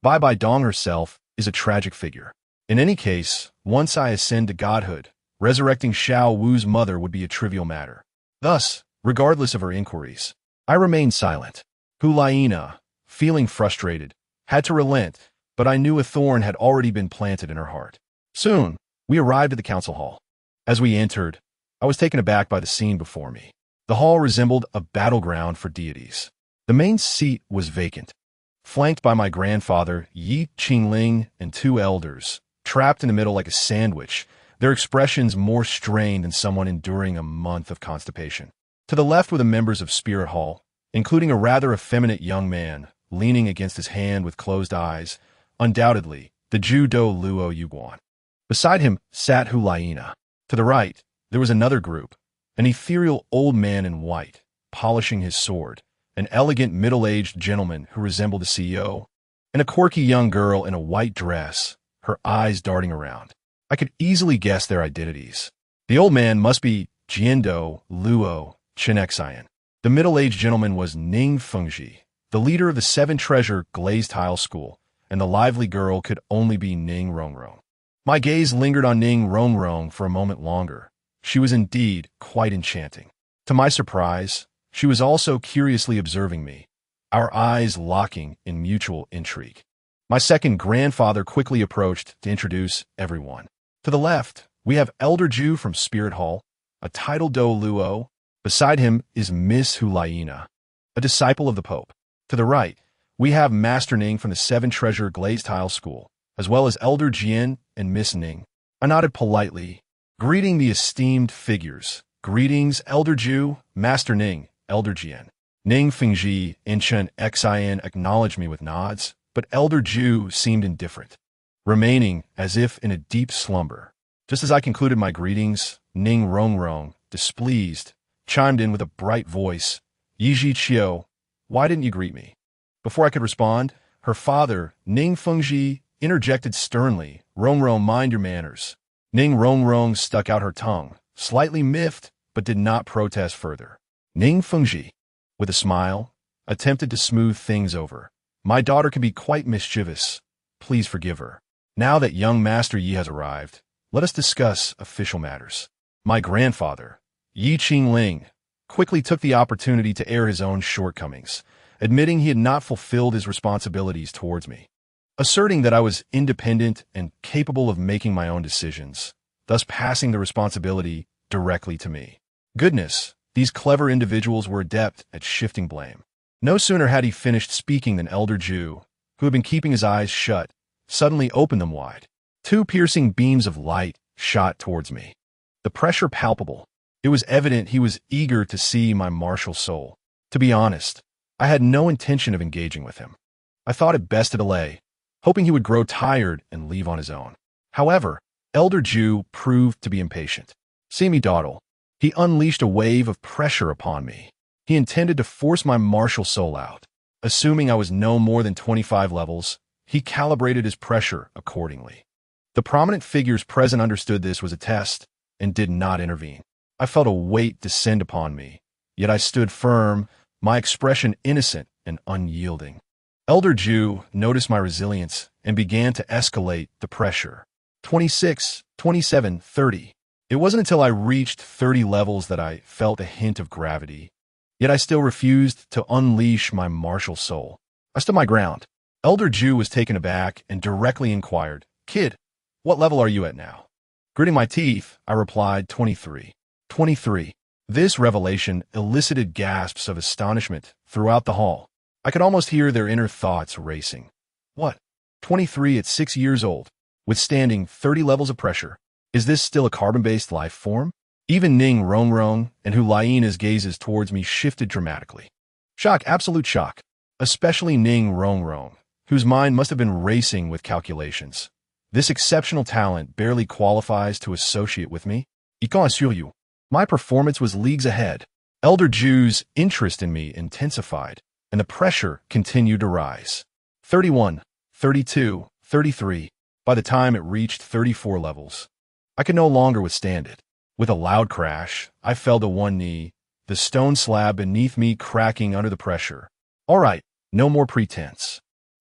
Bai Dong herself is a tragic figure. In any case, once I ascend to godhood, resurrecting Xiao Wu's mother would be a trivial matter. Thus, regardless of her inquiries, I remained silent. Hulaina, feeling frustrated, had to relent, but I knew a thorn had already been planted in her heart. Soon, we arrived at the council hall. As we entered, I was taken aback by the scene before me. The hall resembled a battleground for deities. The main seat was vacant, flanked by my grandfather, Yi Qingling, and two elders, trapped in the middle like a sandwich, their expressions more strained than someone enduring a month of constipation. To the left were the members of Spirit Hall, including a rather effeminate young man, leaning against his hand with closed eyes, undoubtedly the Jew Douluo Yuguan. Beside him sat Hulaina. To the right, there was another group, an ethereal old man in white, polishing his sword, an elegant middle-aged gentleman who resembled the CEO, and a quirky young girl in a white dress, her eyes darting around. I could easily guess their identities. The old man must be Jiando Luo Chinexien. The middle-aged gentleman was Ning Fengji, the leader of the Seven Treasure Glazed Tile School, and the lively girl could only be Ning Rongrong. My gaze lingered on Ning Rongrong for a moment longer. She was indeed quite enchanting. To my surprise, she was also curiously observing me, our eyes locking in mutual intrigue. My second grandfather quickly approached to introduce everyone. To the left, we have Elder Jew from Spirit Hall, a titled Douluo. Beside him is Miss Hulaina, a disciple of the Pope. To the right, we have Master Ning from the Seven Treasure Glazed Tile School, as well as Elder Jian and Miss Ning. I nodded politely, greeting the esteemed figures. "Greetings, Elder Jew, Master Ning, Elder Jian." Ning Fengji and Chen Xian acknowledged me with nods, but Elder Jew seemed indifferent, remaining as if in a deep slumber. Just as I concluded my greetings, Ning Rongrong, displeased, chimed in with a bright voice. Yiji Qiu, why didn't you greet me? Before I could respond, her father, Ning Fengji, interjected sternly. Rongrong, mind your manners. Ning Rongrong stuck out her tongue, slightly miffed, but did not protest further. Ning Fengji, with a smile, attempted to smooth things over. My daughter can be quite mischievous. Please forgive her. Now that young Master Yi has arrived, let us discuss official matters. My grandfather, Yi Qingling, quickly took the opportunity to air his own shortcomings, admitting he had not fulfilled his responsibilities towards me, asserting that I was independent and capable of making my own decisions, thus passing the responsibility directly to me. Goodness, these clever individuals were adept at shifting blame. No sooner had he finished speaking than Elder Ju, who had been keeping his eyes shut, suddenly opened them wide. Two piercing beams of light shot towards me. The pressure palpable. It was evident he was eager to see my martial soul. To be honest, I had no intention of engaging with him. I thought it best to delay, hoping he would grow tired and leave on his own. However, Elder Ju proved to be impatient. See me dawdle. He unleashed a wave of pressure upon me. He intended to force my martial soul out. Assuming I was no more than 25 levels, he calibrated his pressure accordingly. The prominent figures present understood this was a test and did not intervene. I felt a weight descend upon me, yet I stood firm, my expression innocent and unyielding. Elder Ju noticed my resilience and began to escalate the pressure. 26, 27, 30. It wasn't until I reached 30 levels that I felt a hint of gravity, yet I still refused to unleash my martial soul. I stood my ground. Elder Ju was taken aback and directly inquired, Kid, what level are you at now? Gritting my teeth, I replied, 23. 23. This revelation elicited gasps of astonishment throughout the hall. I could almost hear their inner thoughts racing. What? 23 at 6 years old, withstanding 30 levels of pressure. Is this still a carbon-based life form? Even Ning Rongrong and Hulaina's gazes towards me shifted dramatically. Shock, absolute shock. Especially Ning Rongrong, whose mind must have been racing with calculations. This exceptional talent barely qualifies to associate with me. I can assure you, my performance was leagues ahead. Elder Ju's interest in me intensified, and the pressure continued to rise. 31, 32, 33. By the time it reached 34 levels, I could no longer withstand it. With a loud crash, I fell to one knee, the stone slab beneath me cracking under the pressure. All right, no more pretense.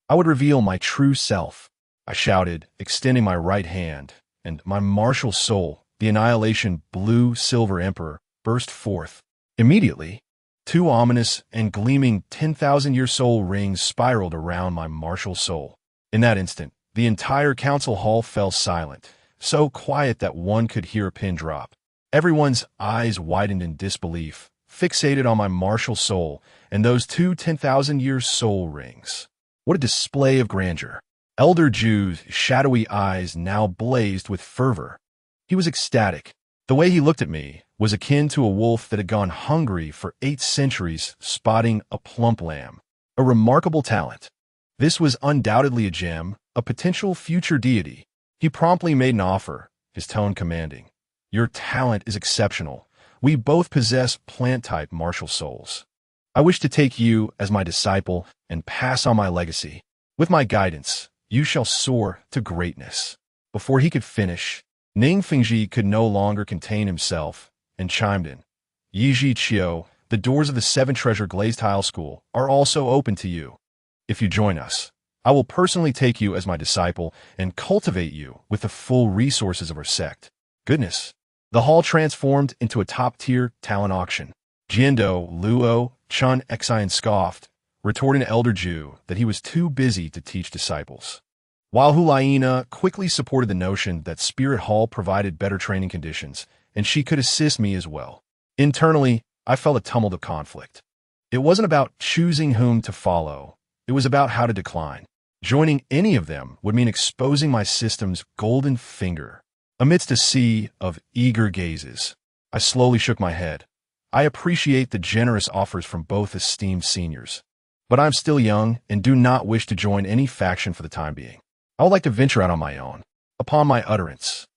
I would reveal my true self, I shouted, extending my right hand, and my martial soul, the Annihilation Blue Silver Emperor, burst forth. Immediately, two ominous and gleaming 10,000-year soul rings spiraled around my martial soul. In that instant, the entire council hall fell silent, so quiet that one could hear a pin drop. Everyone's eyes widened in disbelief, fixated on my martial soul and those two 10,000-year soul rings. What a display of grandeur! Elder Ju's shadowy eyes now blazed with fervor. He was ecstatic. The way he looked at me was akin to a wolf that had gone hungry for 8 centuries spotting a plump lamb. A remarkable talent. This was undoubtedly a gem, a potential future deity. He promptly made an offer, his tone commanding. Your talent is exceptional. We both possess plant-type martial souls. I wish to take you as my disciple and pass on my legacy. With my guidance, you shall soar to greatness. Before he could finish, Ning Fengji could no longer contain himself and chimed in. Yiji Qiu, the doors of the 7 Treasure Glazed Tile School are also open to you. If you join us, I will personally take you as my disciple and cultivate you with the full resources of our sect. Goodness. The hall transformed into a top-tier talent auction. Jiando, Luo, Chun Xian scoffed, retorting to Elder Ju that he was too busy to teach disciples. While Hulaina quickly supported the notion that Spirit Hall provided better training conditions, and she could assist me as well. Internally, I felt a tumult of conflict. It wasn't about choosing whom to follow. It was about how to decline. Joining any of them would mean exposing my system's golden finger. Amidst a sea of eager gazes, I slowly shook my head. I appreciate the generous offers from both esteemed seniors, but I'm still young and do not wish to join any faction for the time being. I would like to venture out on my own. Upon my utterance,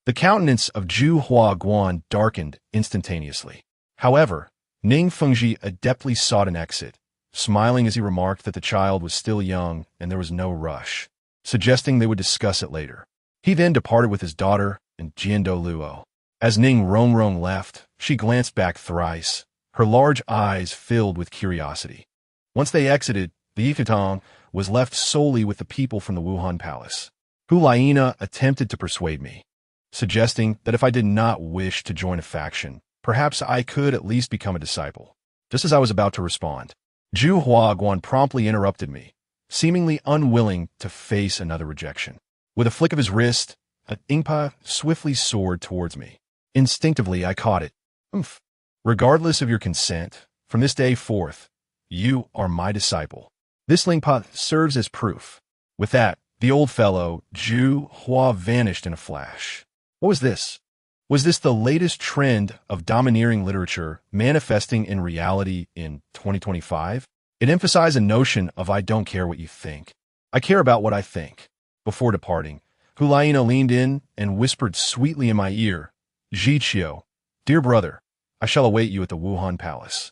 the countenance of Ju Hua Guan darkened instantaneously. However, Ning Fengji adeptly sought an exit, smiling as he remarked that the child was still young and there was no rush, suggesting they would discuss it later. He then departed with his daughter and Douluo. As Ning Rongrong left, she glanced back thrice, her large eyes filled with curiosity. Once they exited, the Yifutong was left solely with the people from the Wuhan Palace. Hulaina attempted to persuade me, suggesting that if I did not wish to join a faction, perhaps I could at least become a disciple. Just as I was about to respond, Zhu Huaguan promptly interrupted me, seemingly unwilling to face another rejection. With a flick of his wrist, an Ingpa swiftly soared towards me. Instinctively, I caught it. Oomph. Regardless of your consent, from this day forth, you are my disciple. This Lingpa serves as proof. With that, the old fellow, Zhu Hua, vanished in a flash. What was this? Was this the latest trend of domineering literature manifesting in reality in 2025? It emphasized a notion of I don't care what you think. I care about what I think. Before departing, Hulaina leaned in and whispered sweetly in my ear, Zhiqiu, dear brother, I shall await you at the Wuhan Palace.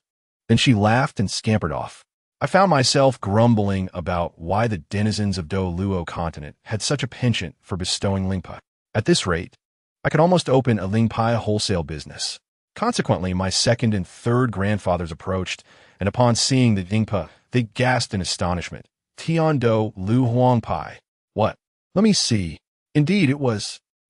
Then she laughed and scampered off. I found myself grumbling about why the denizens of Douluo continent had such a penchant for bestowing Lingpa. At this rate, I could almost open a Lingpa wholesale business. Consequently, my second and third grandfathers approached, and upon seeing the Lingpa, they gasped in astonishment. Tiando Lu Huangpai. What? Let me see. Indeed,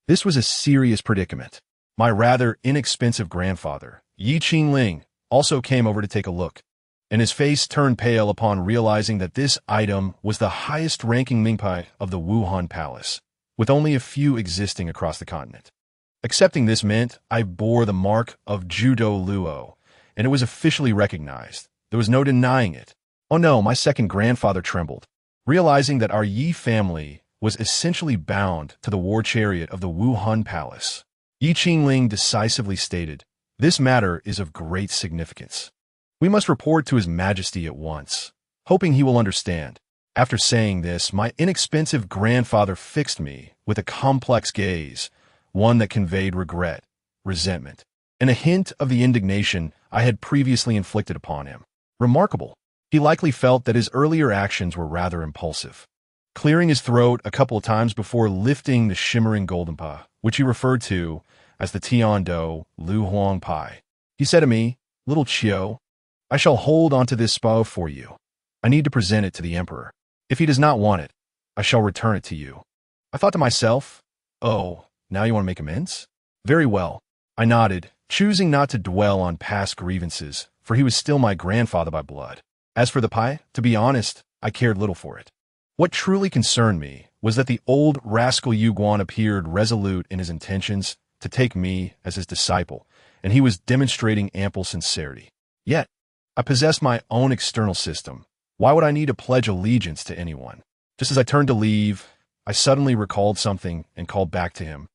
this was a serious predicament. My rather inexpensive grandfather, Yi Qingling, also came over to take a look, and his face turned pale upon realizing that this item was the highest-ranking Mingpai of the Wuhan Palace, with only a few existing across the continent. Accepting this meant I bore the mark of Judo Luo, and it was officially recognized. There was no denying it. Oh no, my second grandfather trembled, realizing that our Yi family was essentially bound to the war chariot of the Wuhan Palace. Yi Qingling decisively stated, this matter is of great significance. We must report to His Majesty at once, hoping he will understand. After saying this, my inexpensive grandfather fixed me with a complex gaze, one that conveyed regret, resentment, and a hint of the indignation I had previously inflicted upon him. Remarkable. He likely felt that his earlier actions were rather impulsive. Clearing his throat a couple of times before lifting the shimmering golden pa, which he referred to as the Tiando Lu Huang Pai, he said to me, Little Chiu, I shall hold onto this spa for you. I need to present it to the emperor. If he does not want it, I shall return it to you. I thought to myself, oh, now you want to make amends? Very well. I nodded, choosing not to dwell on past grievances, for he was still my grandfather by blood. As for the pie, to be honest, I cared little for it. What truly concerned me was that the old rascal Yuguan appeared resolute in his intentions to take me as his disciple, and he was demonstrating ample sincerity. Yet, I possessed my own external system. Why would I need to pledge allegiance to anyone? Just as I turned to leave, I suddenly recalled something and called back to him.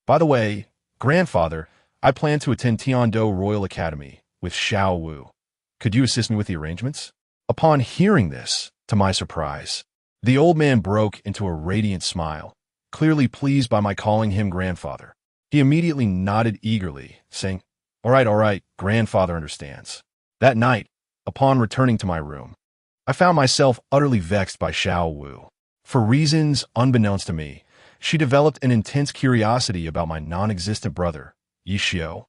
By the way, grandfather, I plan to attend Tiando Royal Academy with Xiao Wu. Could you assist me with the arrangements? Upon hearing this, to my surprise, the old man broke into a radiant smile, clearly pleased by my calling him grandfather. He immediately nodded eagerly, saying, all right, grandfather understands. That night, upon returning to my room, I found myself utterly vexed by Xiao Wu. For reasons unbeknownst to me, she developed an intense curiosity about my non-existent brother, Yixiu,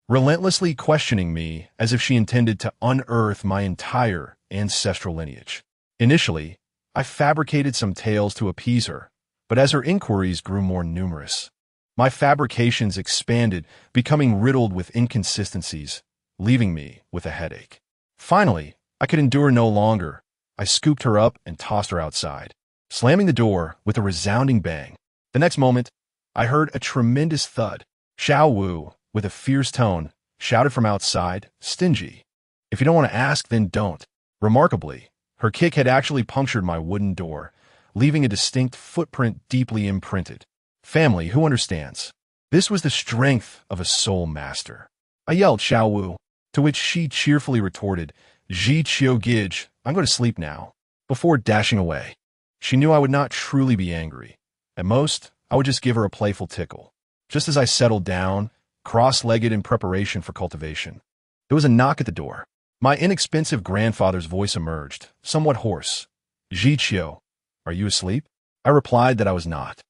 relentlessly questioning me as if she intended to unearth my entire ancestral lineage. Initially, I fabricated some tales to appease her, but as her inquiries grew more numerous, my fabrications expanded, becoming riddled with inconsistencies, leaving me with a headache. Finally, I could endure no longer. I scooped her up and tossed her outside, slamming the door with a resounding bang. The next moment, I heard a tremendous thud. Xiao Wu, with a fierce tone, shouted from outside, stingy. If you don't want to ask, then don't. Remarkably, her kick had actually punctured my wooden door, leaving a distinct footprint deeply imprinted. Family, who understands? This was the strength of a soul master. I yelled Xiao Wu, to which she cheerfully retorted, Ji Qiu Gij, I'm going to sleep now, before dashing away. She knew I would not truly be angry. At most, I would just give her a playful tickle. Just as I settled down, cross-legged in preparation for cultivation, There was a knock at the door. My inexpensive grandfather's voice emerged, somewhat hoarse. "Jiqiu, are you asleep?" I replied that I was not.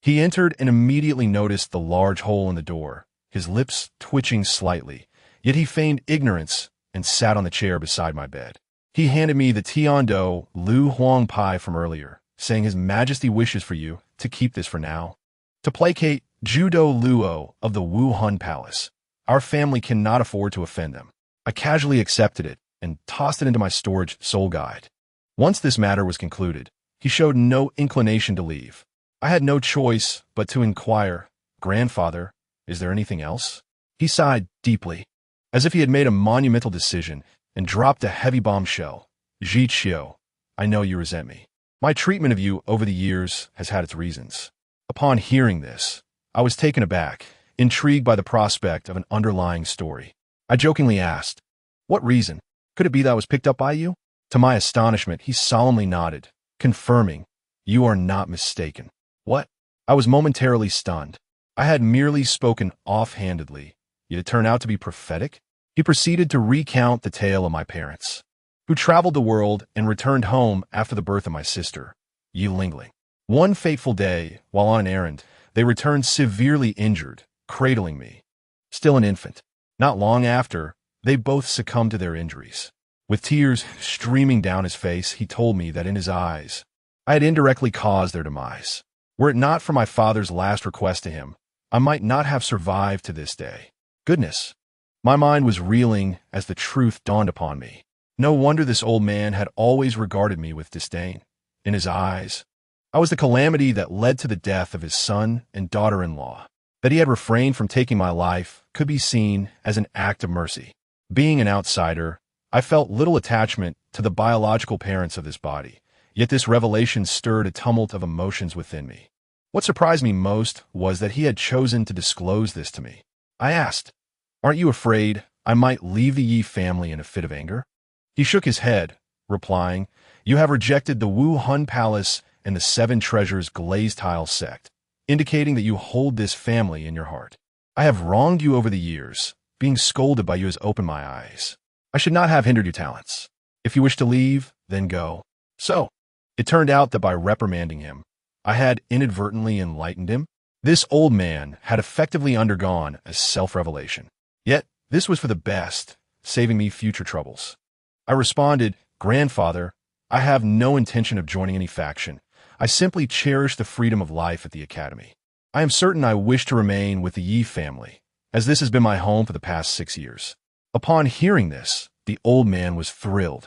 He entered and immediately noticed the large hole in the door, his lips twitching slightly, yet he feigned ignorance and sat on the chair beside my bed. He handed me the Tiando Lu Huang pie from earlier, saying His Majesty wishes for you to keep this for now. To placate Judo Luo of the Wuhan Palace, our family cannot afford to offend them. I casually accepted it and tossed it into my storage soul guide. Once this matter was concluded, he showed no inclination to leave. I had no choice but to inquire, "Grandfather, is there anything else?" He sighed deeply, as if he had made a monumental decision, and dropped a heavy bombshell. "Jiqiu, I know you resent me. My treatment of you over the years has had its reasons." Upon hearing this, I was taken aback, intrigued by the prospect of an underlying story. I jokingly asked, "What reason? Could it be that I was picked up by you?" To my astonishment, he solemnly nodded, confirming, "You are not mistaken." What? I was momentarily stunned. I had merely spoken offhandedly, yet it turned out to be prophetic. He proceeded to recount the tale of my parents, who traveled the world and returned home after the birth of my sister, Yi Lingling. One fateful day, while on an errand, they returned severely injured, cradling me, still an infant. Not long after, they both succumbed to their injuries. With tears streaming down his face, he told me that in his eyes, I had indirectly caused their demise. Were it not for my father's last request to him, I might not have survived to this day. Goodness! My mind was reeling as the truth dawned upon me. No wonder this old man had always regarded me with disdain. In his eyes, I was the calamity that led to the death of his son and daughter-in-law. That he had refrained from taking my life could be seen as an act of mercy. Being an outsider, I felt little attachment to the biological parents of this body, yet this revelation stirred a tumult of emotions within me. What surprised me most was that he had chosen to disclose this to me. I asked, "Aren't you afraid I might leave the Yi family in a fit of anger?" He shook his head, replying, "You have rejected the Wu Hun Palace and the Seven Treasures glazed tile sect, indicating that you hold this family in your heart. I have wronged you over the years. Being scolded by you has opened my eyes. I should not have hindered your talents. If you wish to leave, then go." So, it turned out that by reprimanding him, I had inadvertently enlightened him. This old man had effectively undergone a self-revelation. Yet, this was for the best, saving me future troubles. I responded, "Grandfather, I have no intention of joining any faction. I simply cherish the freedom of life at the academy. I am certain I wish to remain with the Yi family, as this has been my home for the past 6 years." Upon hearing this, the old man was thrilled.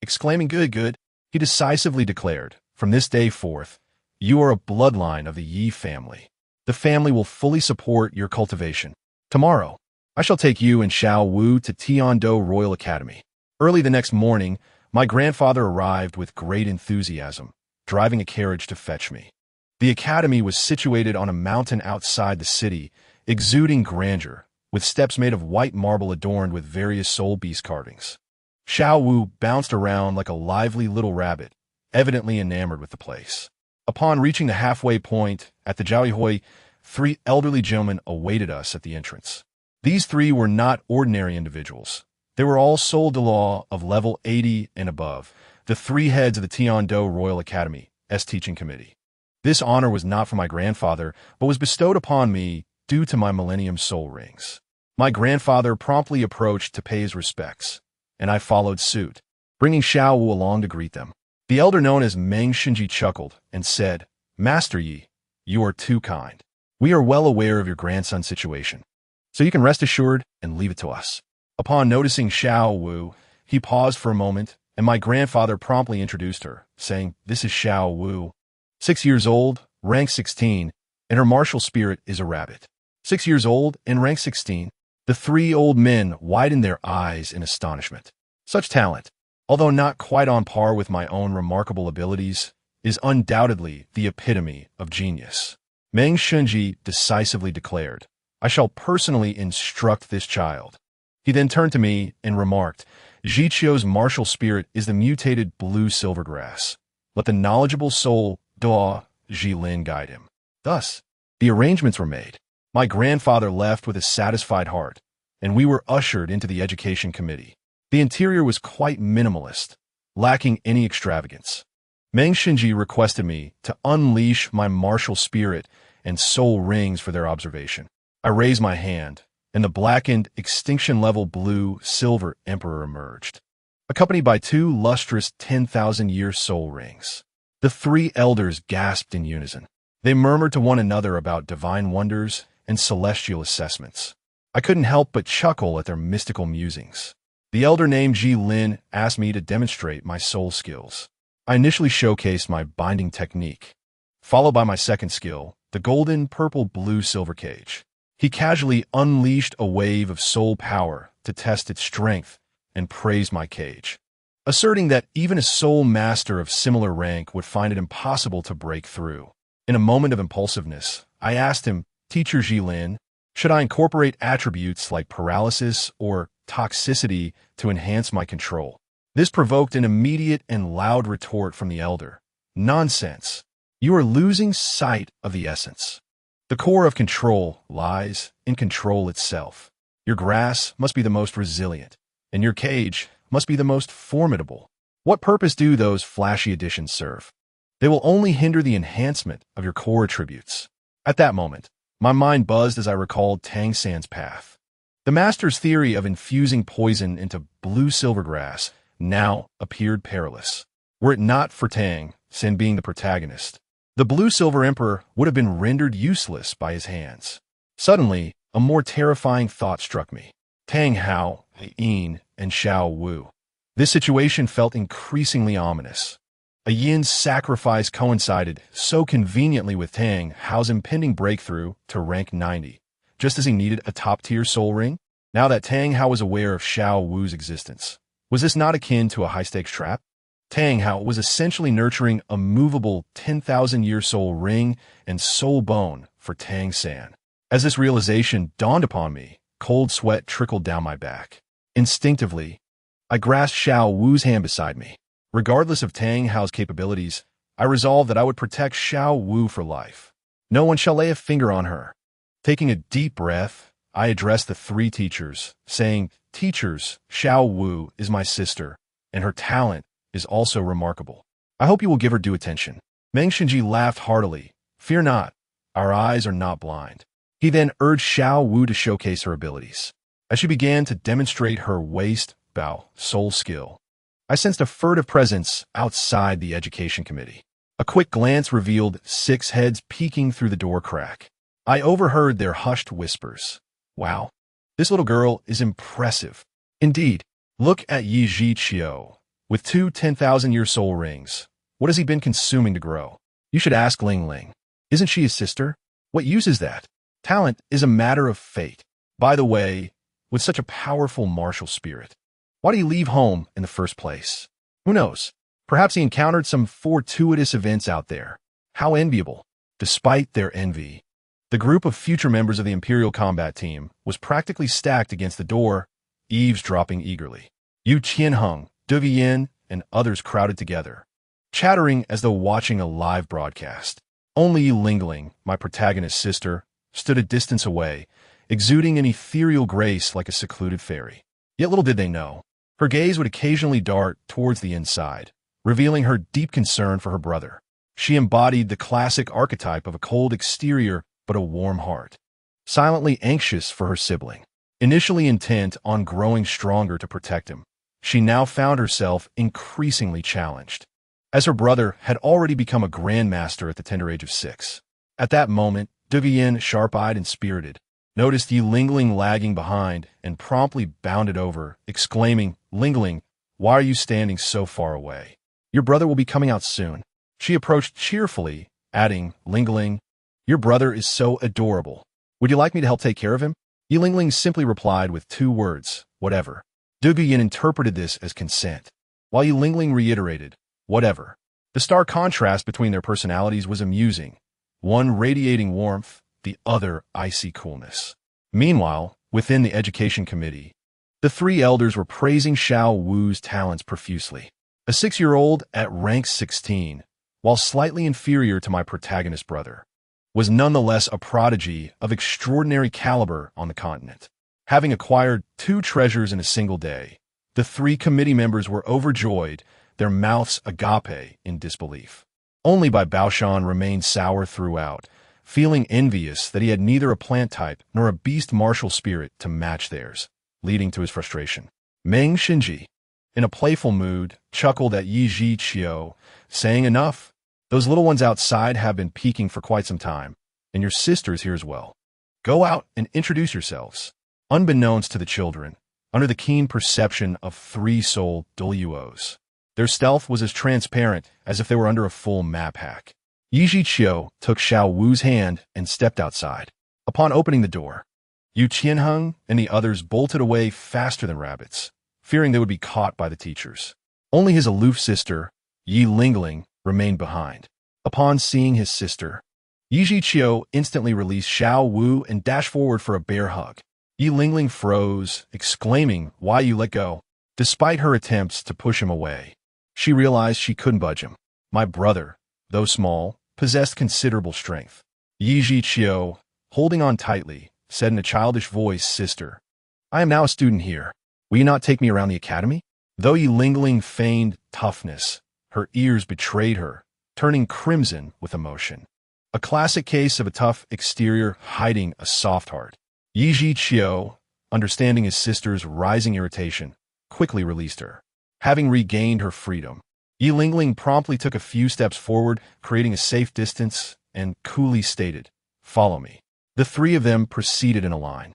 Exclaiming, "Good, good," he decisively declared, "From this day forth, you are a bloodline of the Yi family. The family will fully support your cultivation. Tomorrow, I shall take you and Xiao Wu to Tiando Royal Academy." Early the next morning, my grandfather arrived with great enthusiasm, driving a carriage to fetch me. The academy was situated on a mountain outside the city, exuding grandeur, with steps made of white marble adorned with various soul beast carvings. Xiao Wu bounced around like a lively little rabbit, evidently enamored with the place. Upon reaching the halfway point at the Jiaohui, 3 elderly gentlemen awaited us at the entrance. These 3 were not ordinary individuals. They were all Douluo of level 80 and above, the 3 heads of the Tiando Royal Academy's teaching committee. This honor was not for my grandfather, but was bestowed upon me due to my Millennium Soul Rings. My grandfather promptly approached to pay his respects, and I followed suit, bringing Xiao Wu along to greet them. The elder known as Meng Shinji chuckled and said, "Master Yi, you are too kind. We are well aware of your grandson's situation, so you can rest assured and leave it to us." Upon noticing Xiao Wu, he paused for a moment, and my grandfather promptly introduced her, saying, "This is Xiao Wu, 6 years old, rank 16, and her martial spirit is a rabbit." 6 years old and rank 16. The 3 old men widened their eyes in astonishment. Such talent, although not quite on par with my own remarkable abilities, is undoubtedly the epitome of genius. Meng Shunji decisively declared, "I shall personally instruct this child." He then turned to me and remarked, "Jiqiu's martial spirit is the mutated blue silvergrass. Let the knowledgeable soul Douluo Jilin guide him." Thus, the arrangements were made. My grandfather left with a satisfied heart, and we were ushered into the education committee. The interior was quite minimalist, lacking any extravagance. Meng Shinji requested me to unleash my martial spirit and soul rings for their observation. I raised my hand, and the blackened, extinction-level blue-silver emperor emerged, accompanied by 2 lustrous 10,000-year soul rings. The 3 elders gasped in unison. They murmured to one another about divine wonders and celestial assessments. I couldn't help but chuckle at their mystical musings. The elder named Ji Lin asked me to demonstrate my soul skills. I initially showcased my binding technique, followed by my second skill, the golden purple-blue-silver cage. He casually unleashed a wave of soul power to test its strength and praised my cage, asserting that even a soul master of similar rank would find it impossible to break through. In a moment of impulsiveness, I asked him, "Teacher Jilin, should I incorporate attributes like paralysis or toxicity to enhance my control?" This provoked an immediate and loud retort from the elder. "Nonsense. You are losing sight of the essence. The core of control lies in control itself. Your grass must be the most resilient, and your cage must be the most formidable. What purpose do those flashy additions serve? They will only hinder the enhancement of your core attributes." At that moment, my mind buzzed as I recalled Tang San's path. The master's theory of infusing poison into blue-silver grass now appeared perilous. Were it not for Tang San being the protagonist, the blue-silver emperor would have been rendered useless by his hands. Suddenly, a more terrifying thought struck me. Tang Hao, Yin, and Xiao Wu. This situation felt increasingly ominous. A Yin's sacrifice coincided so conveniently with Tang Hao's impending breakthrough to rank 90, just as he needed a top-tier soul ring. Now that Tang Hao was aware of Xiao Wu's existence, was this not akin to a high-stakes trap? Tang Hao was essentially nurturing a movable 10,000-year soul ring and soul bone for Tang San. As this realization dawned upon me, cold sweat trickled down my back. Instinctively, I grasped Xiao Wu's hand beside me. Regardless of Tang Hao's capabilities, I resolved that I would protect Xiao Wu for life. No one shall lay a finger on her. Taking a deep breath, I addressed the 3 teachers, saying, "Teachers, Xiao Wu is my sister, and her talent is also remarkable. I hope you will give her due attention." Meng Shinji laughed heartily. "Fear not, our eyes are not blind." He then urged Xiao Wu to showcase her abilities. As she began to demonstrate her waist, bow, soul skill, I sensed a furtive presence outside the education committee. A quick glance revealed 6 heads peeking through the door crack. I overheard their hushed whispers. "Wow, this little girl is impressive. Indeed, look at Yi Zhiqiu. With 2 10,000-year soul rings, what has he been consuming to grow? You should ask Ling Ling. Isn't she his sister? What use is that? Talent is a matter of fate. By the way, with such a powerful martial spirit, why do you leave home in the first place? Who knows? Perhaps he encountered some fortuitous events out there. How enviable." Despite their envy, the group of future members of the Imperial Combat Team was practically stacked against the door, eavesdropping eagerly. Yu Qianheng, Du Viyan, and others crowded together, chattering as though watching a live broadcast. Only Lingling, my protagonist's sister, stood a distance away, exuding an ethereal grace like a secluded fairy. Yet little did they know, her gaze would occasionally dart towards the inside, revealing her deep concern for her brother. She embodied the classic archetype of a cold exterior but a warm heart, silently anxious for her sibling. Initially intent on growing stronger to protect him, she now found herself increasingly challenged, as her brother had already become a grandmaster at the tender age of 6. At that moment, Du Viyan, sharp-eyed and spirited, noticed Yi Lingling lagging behind and promptly bounded over, exclaiming, "Lingling, why are you standing so far away? Your brother will be coming out soon." She approached cheerfully, adding, "Lingling, your brother is so adorable. Would you like me to help take care of him?" Yi Lingling simply replied with 2 words, "Whatever." Du Viyan interpreted this as consent, while Yi Lingling reiterated, "Whatever." The stark contrast between their personalities was amusing, one radiating warmth, the other icy coolness. Meanwhile, within the education committee, the 3 elders were praising Xiao Wu's talents profusely. A 6-year-old at rank 16, while slightly inferior to my protagonist brother, was nonetheless a prodigy of extraordinary caliber on the continent. Having acquired 2 treasures in a single day, the 3 committee members were overjoyed, their mouths agape in disbelief. Only Baoshan remained sour throughout, feeling envious that he had neither a plant type nor a beast martial spirit to match theirs, leading to his frustration. Meng Shinji, in a playful mood, chuckled at Yi Qiu, saying, "Enough. Those little ones outside have been peeking for quite some time, and your sister's here as well. Go out and introduce yourselves." Unbeknownst to the children, under the keen perception of 3 soul Douluos, their stealth was as transparent as if they were under a full map hack. Yi Qiu took Xiao Wu's hand and stepped outside. Upon opening the door, Yu Qianheng and the others bolted away faster than rabbits, fearing they would be caught by the teachers. Only his aloof sister, Yi Lingling, remained behind. Upon seeing his sister, Yi Qiu instantly released Xiao Wu and dashed forward for a bear hug. Yi Lingling froze, exclaiming, "Why you let go?" Despite her attempts to push him away, she realized she couldn't budge him. My brother, though small, possessed considerable strength. Yi Qiu, holding on tightly, said in a childish voice, "Sister, I am now a student here. Will you not take me around the academy?" Though Yi Lingling feigned toughness, her ears betrayed her, turning crimson with emotion. A classic case of a tough exterior hiding a soft heart. Yi Qiu, understanding his sister's rising irritation, quickly released her. Having regained her freedom, Yi Lingling promptly took a few steps forward, creating a safe distance, and coolly stated, "Follow me." The 3 of them proceeded in a line,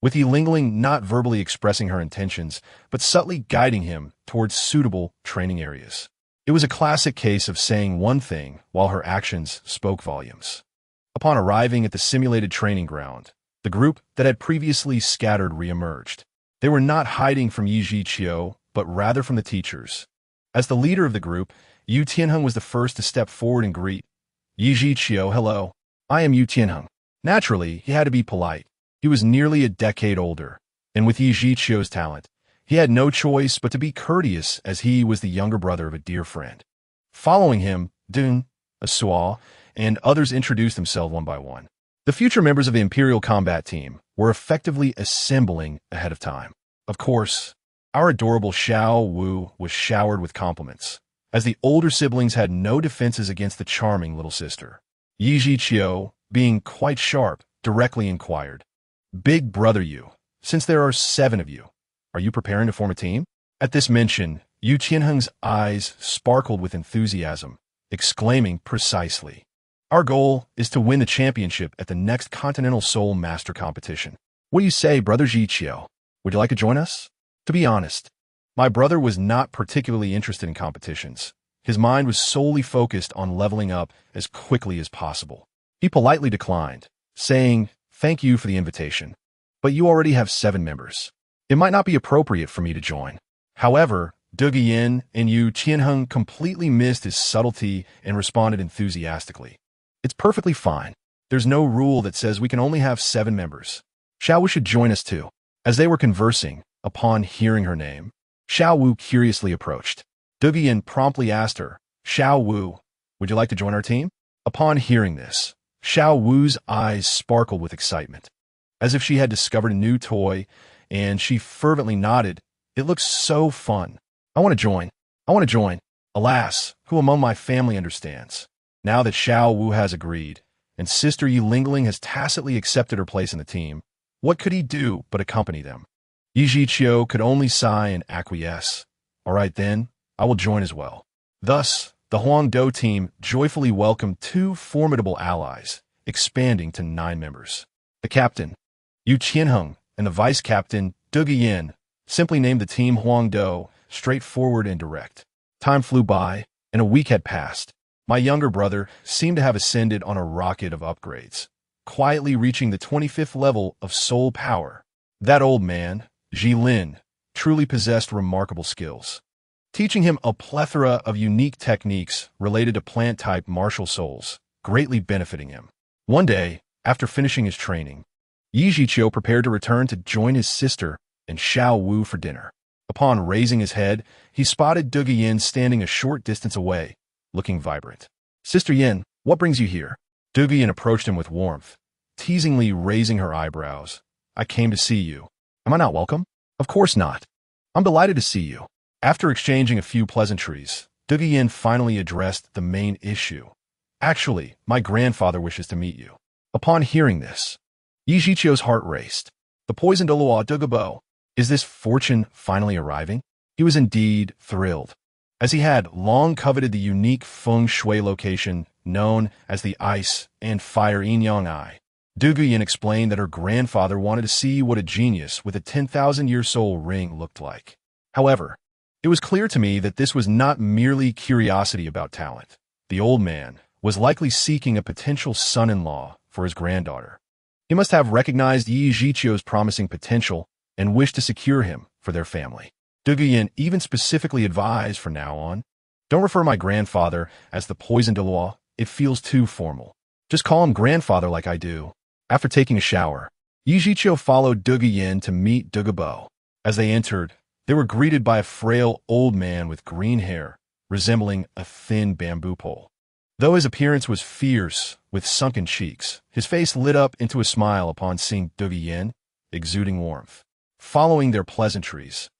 with Yi Lingling not verbally expressing her intentions, but subtly guiding him towards suitable training areas. It was a classic case of saying one thing while her actions spoke volumes. Upon arriving at the simulated training ground, the group that had previously scattered reemerged. They were not hiding from Yi Qiu, but rather from the teachers. As the leader of the group, Yu Tianheng was the first to step forward and greet. "Yi Qiu, hello. I am Yu Tianheng." Naturally, he had to be polite. He was nearly a decade older, and with Yi Qiu's talent, he had no choice but to be courteous as he was the younger brother of a dear friend. Following him, Dun, Asuo, and others introduced themselves one by one. The future members of the Imperial Combat Team were effectively assembling ahead of time. Of course, our adorable Xiao Wu was showered with compliments, as the older siblings had no defenses against the charming little sister. Yi Qiu, being quite sharp, directly inquired, "Big brother Yu, since there are 7 of you, are you preparing to form a team?" At this mention, Yu Qianheng's eyes sparkled with enthusiasm, exclaiming, "Precisely. Our goal is to win the championship at the next Continental Soul Master Competition. What do you say, Brother Qiu? Would you like to join us?" To be honest, my brother was not particularly interested in competitions. His mind was solely focused on leveling up as quickly as possible. He politely declined, saying, "Thank you for the invitation, but you already have 7 members. It might not be appropriate for me to join." However, Dugian and Yu Qianheng completely missed his subtlety and responded enthusiastically. "It's perfectly fine. There's no rule that says we can only have 7 members. Xiao Wu should join us too." As they were conversing, upon hearing her name, Xiao Wu curiously approached. Dugian promptly asked her, "Xiao Wu, would you like to join our team?" Upon hearing this, Xiao Wu's eyes sparkled with excitement, as if she had discovered a new toy, and she fervently nodded. "It looks so fun. I want to join. I want to join. Alas, who among my family understands?" Now that Xiao Wu has agreed, and Sister Yi Lingling has tacitly accepted her place in the team, what could he do but accompany them? Yi Qiu could only sigh and acquiesce. "All right then, I will join as well." Thus, the Huangdou team joyfully welcomed 2 formidable allies, expanding to 9 members. The captain, Yu Qianheng, and the vice-captain, Dugian, simply named the team Huangdou, straightforward and direct. Time flew by, and a week had passed. My younger brother seemed to have ascended on a rocket of upgrades, quietly reaching the 25th level of soul power. That old man, Jilin, truly possessed remarkable skills, teaching him a plethora of unique techniques related to plant-type martial souls, greatly benefiting him. One day, after finishing his training, Yi Qiu prepared to return to join his sister and Xiao Wu for dinner. Upon raising his head, he spotted Dugian standing a short distance away, looking vibrant. "Sister Yin, what brings you here?" Dugian approached him with warmth, teasingly raising her eyebrows. "I came to see you." Am I not welcome? Of course not. I'm delighted to see you. After exchanging a few pleasantries, Yin finally addressed the main issue. Actually, my grandfather wishes to meet you. Upon hearing this, Yi Zhiqiu's heart raced. The poisoned Douluo Douluo. Is this fortune finally arriving? He was indeed thrilled, as he had long coveted the unique feng shui location known as the Ice and Fire Yin-Yang Eye. Yin explained that her grandfather wanted to see what a genius with a 10,000-year-soul ring looked like. However, it was clear to me that this was not merely curiosity about talent. The old man was likely seeking a potential son-in-law for his granddaughter. He must have recognized Yi Zhiqiu's promising potential and wished to secure him for their family. Yin even specifically advised from now on, don't refer to my grandfather as the poisoned Douluo. It feels too formal. Just call him grandfather like I do. After taking a shower, Yi Zhiqiu followed Yin to meet Douluo. As they entered, they were greeted by a frail old man with green hair, resembling a thin bamboo pole. Though his appearance was fierce, with sunken cheeks, his face lit up into a smile upon seeing Yin, exuding warmth. Following their pleasantries,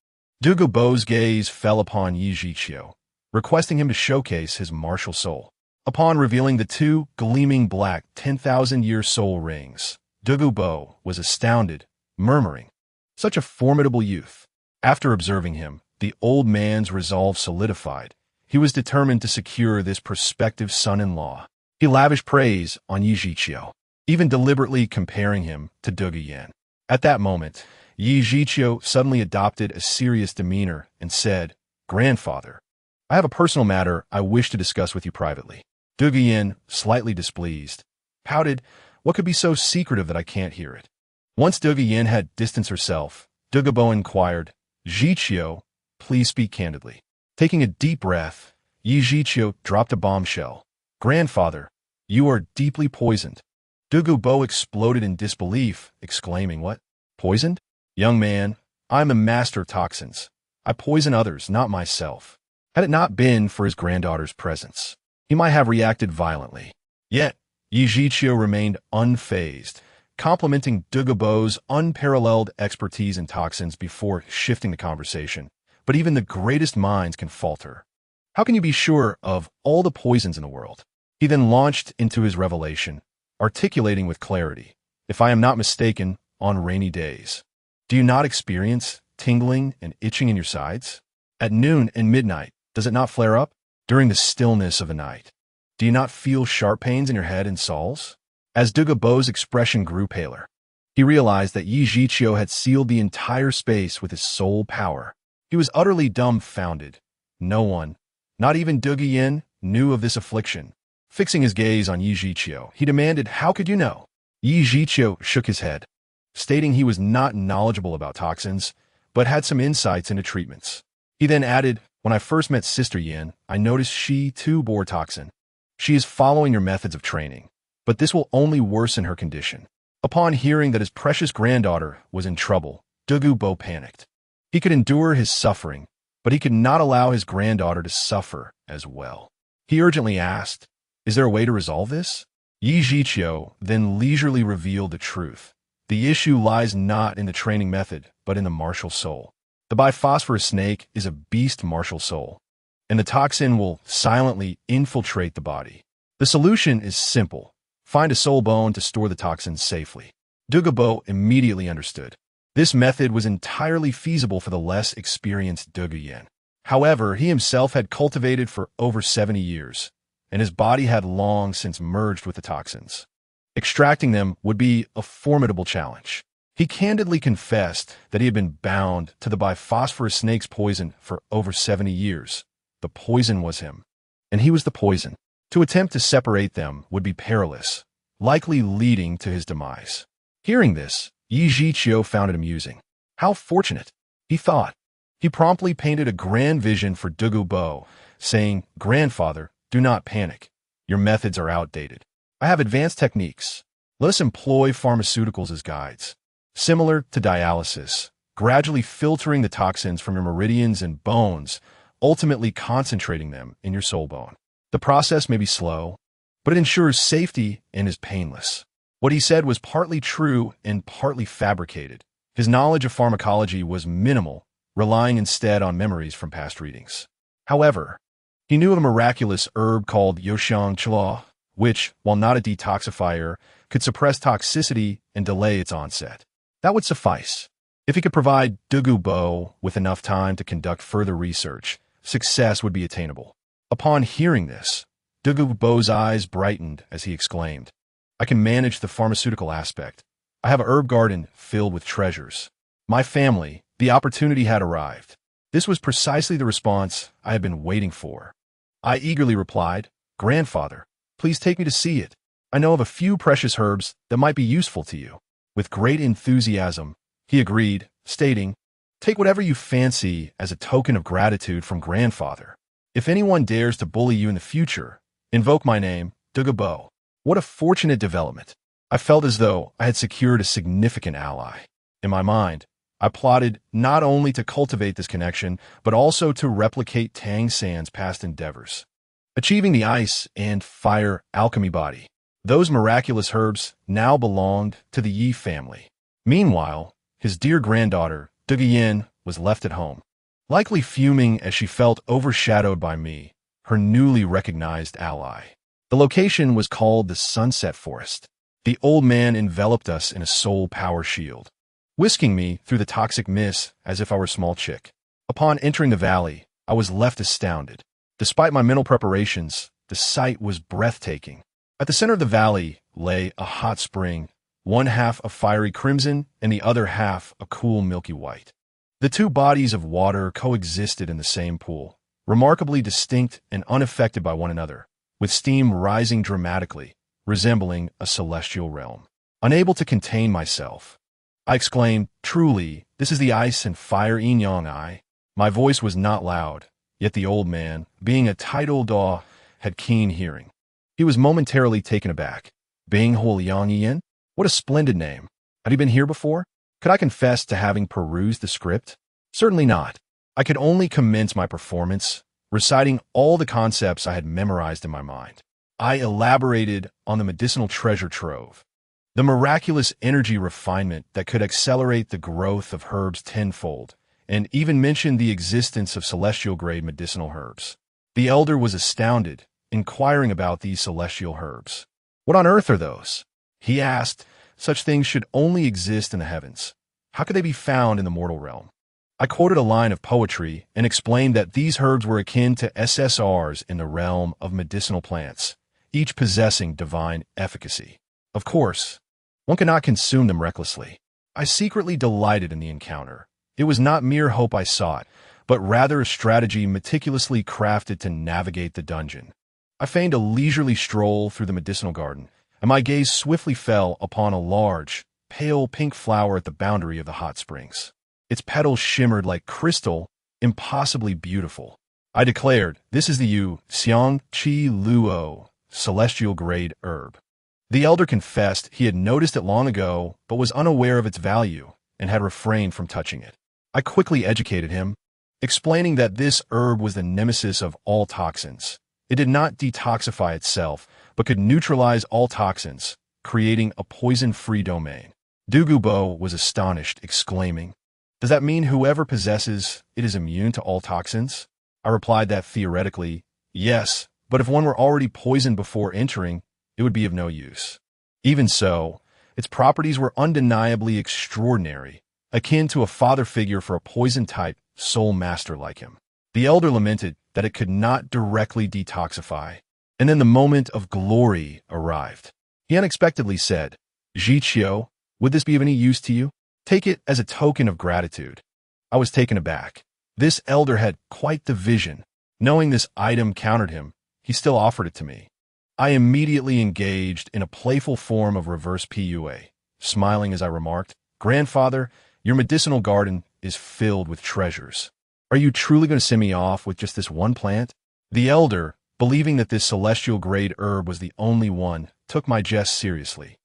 Douluo's gaze fell upon Yi Zhiqiu, requesting him to showcase his martial soul. Upon revealing the two gleaming black 10,000-year soul rings, Douluo was astounded, murmuring, "Such a formidable youth." After observing him, the old man's resolve solidified. He was determined to secure this prospective son-in-law. He lavished praise on Yi Zhiqiu, even deliberately comparing him to Yin. At that moment, Yi Zhiqiu suddenly adopted a serious demeanor and said, "Grandfather, I have a personal matter I wish to discuss with you privately." Yin, slightly displeased, pouted, "What could be so secretive that I can't hear it?" Once Yin had distanced herself, Douluo inquired, "Zhiqiu, please speak candidly." Taking a deep breath, Yi Zhiqiu dropped a bombshell. "Grandfather, you are deeply poisoned." Douluo exploded in disbelief, exclaiming, "What? Poisoned? Young man, I am a master of toxins. I poison others, not myself." Had it not been for his granddaughter's presence, he might have reacted violently. Yet, Yi Zhiqiu remained unfazed, complimenting Douluo's unparalleled expertise in toxins before shifting the conversation. But even the greatest minds can falter. "How can you be sure of all the poisons in the world?" He then launched into his revelation, articulating with clarity, "If I am not mistaken, on rainy days, do you not experience tingling and itching in your sides? At noon and midnight, does it not flare up? During the stillness of the night, do you not feel sharp pains in your head and soles?" As Douluo's expression grew paler, he realized that Yi Zhiqiu had sealed the entire space with his soul power. He was utterly dumbfounded. No one, not even Yin, knew of this affliction. Fixing his gaze on Yi Zhiqiu, he demanded, "How could you know?" Yi Zhiqiu shook his head, stating he was not knowledgeable about toxins, but had some insights into treatments. He then added, "When I first met Sister Yin, I noticed she too bore toxin. She is following your methods of training, but this will only worsen her condition." Upon hearing that his precious granddaughter was in trouble, Douluo panicked. He could endure his suffering, but he could not allow his granddaughter to suffer as well. He urgently asked, "Is there a way to resolve this?" Yi Zhiqiu then leisurely revealed the truth. The issue lies not in the training method, but in the martial soul. The biphosphorus snake is a beast martial soul, and the toxin will silently infiltrate the body. The solution is simple. Find a soul bone to store the toxins safely. Douluo immediately understood. This method was entirely feasible for the less experienced Yin. However, he himself had cultivated for over 70 years, and his body had long since merged with the toxins. Extracting them would be a formidable challenge. He candidly confessed that he had been bound to the biphosphorus snake's poison for over 70 years. The poison was him, and he was the poison. To attempt to separate them would be perilous, likely leading to his demise. Hearing this, Yi Zhiqiu found it amusing. How fortunate, he thought. He promptly painted a grand vision for Douluo, saying, "Grandfather, do not panic. Your methods are outdated. I have advanced techniques. Let us employ pharmaceuticals as guides, similar to dialysis, gradually filtering the toxins from your meridians and bones, ultimately concentrating them in your soul bone. The process may be slow, but it ensures safety and is painless." What he said was partly true and partly fabricated. His knowledge of pharmacology was minimal, relying instead on memories from past readings. However, he knew of a miraculous herb called Yoxiang Chila, which, while not a detoxifier, could suppress toxicity and delay its onset. That would suffice. If he could provide Douluo with enough time to conduct further research, success would be attainable. Upon hearing this, Douluo's eyes brightened as he exclaimed, "I can manage the pharmaceutical aspect. I have a herb garden filled with treasures. My family, the opportunity had arrived." This was precisely the response I had been waiting for. I eagerly replied, "Grandfather, please take me to see it. I know of a few precious herbs that might be useful to you." With great enthusiasm, he agreed, stating, "Take whatever you fancy as a token of gratitude from grandfather. If anyone dares to bully you in the future, invoke my name, Douluo." What a fortunate development. I felt as though I had secured a significant ally. In my mind, I plotted not only to cultivate this connection, but also to replicate Tang San's past endeavors, achieving the ice and fire alchemy body. Those miraculous herbs now belonged to the Yi family. Meanwhile, his dear granddaughter, Douluo, was left at home, likely fuming as she felt overshadowed by me, her newly recognized ally. The location was called the Sunset Forest. The old man enveloped us in a soul power shield, whisking me through the toxic mist as if I were a small chick. Upon entering the valley, I was left astounded. Despite my mental preparations, the sight was breathtaking. At the center of the valley lay a hot spring, one half a fiery crimson and the other half a cool milky white. The two bodies of water coexisted in the same pool, remarkably distinct and unaffected by one another, with steam rising dramatically, resembling a celestial realm. Unable to contain myself, I exclaimed, "Truly, this is the ice and fire yin-yang I." My voice was not loud, yet the old man, being a titled daw, had keen hearing. He was momentarily taken aback. Bing Hol Yang Yin? What a splendid name. Had he been here before? Could I confess to having perused the script? Certainly not. I could only commence my performance, reciting all the concepts I had memorized in my mind. I elaborated on the medicinal treasure trove, the miraculous energy refinement that could accelerate the growth of herbs tenfold, and even mentioned the existence of celestial-grade medicinal herbs. The elder was astounded, inquiring about these celestial herbs. "What on earth are those?" he asked. "Such things should only exist in the heavens. How could they be found in the mortal realm?" I quoted a line of poetry and explained that these herbs were akin to SSRs in the realm of medicinal plants, each possessing divine efficacy. Of course, one cannot consume them recklessly. I secretly delighted in the encounter. It was not mere hope I sought, but rather a strategy meticulously crafted to navigate the dungeon. I feigned a leisurely stroll through the medicinal garden, and my gaze swiftly fell upon a large, pale pink flower at the boundary of the hot springs. Its petals shimmered like crystal, impossibly beautiful. I declared, "This is the Yoxiang Chila, celestial-grade herb." The elder confessed he had noticed it long ago, but was unaware of its value and had refrained from touching it. I quickly educated him, explaining that this herb was the nemesis of all toxins. It did not detoxify itself, but could neutralize all toxins, creating a poison-free domain. Douluo was astonished, exclaiming, "Does that mean whoever possesses it is immune to all toxins?" I replied that theoretically, yes, but if one were already poisoned before entering, it would be of no use. Even so, its properties were undeniably extraordinary, akin to a father figure for a poison-type soul master like him. The elder lamented that it could not directly detoxify, and then the moment of glory arrived. He unexpectedly said, "Jiqiu, would this be of any use to you? Take it as a token of gratitude." I was taken aback. This elder had quite the vision. Knowing this item countered him, he still offered it to me. I immediately engaged in a playful form of reverse PUA, smiling as I remarked, "Grandfather, your medicinal garden is filled with treasures. Are you truly going to send me off with just this one plant?" The elder, believing that this celestial-grade herb was the only one, took my jest seriously.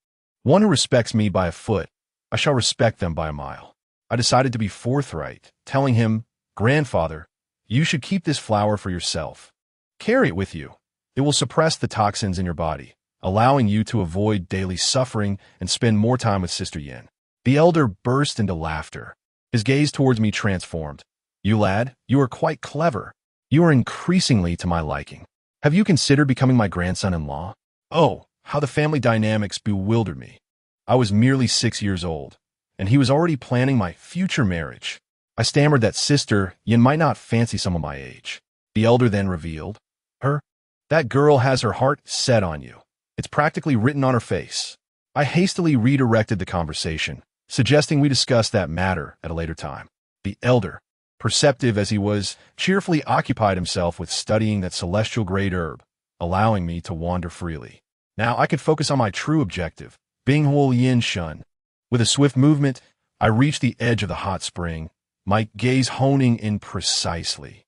One who respects me by a foot, I shall respect them by a mile. I decided to be forthright, telling him, "Grandfather, you should keep this flower for yourself. Carry it with you. It will suppress the toxins in your body, allowing you to avoid daily suffering and spend more time with Sister Yin." The elder burst into laughter. His gaze towards me transformed. You lad, you are quite clever. You are increasingly to my liking. Have you considered becoming my grandson-in-law? Oh, how the family dynamics bewildered me. I was merely 6 years old, and he was already planning my future marriage. I stammered that Sister Yin might not fancy someone my age. The elder then revealed, Her? That girl has her heart set on you. It's practically written on her face. I hastily redirected the conversation, suggesting we discuss that matter at a later time. The elder, perceptive as he was, cheerfully occupied himself with studying that celestial great herb, allowing me to wander freely. Now I could focus on my true objective, Binghuo Yin Shun. With a swift movement, I reached the edge of the hot spring, my gaze honing in precisely.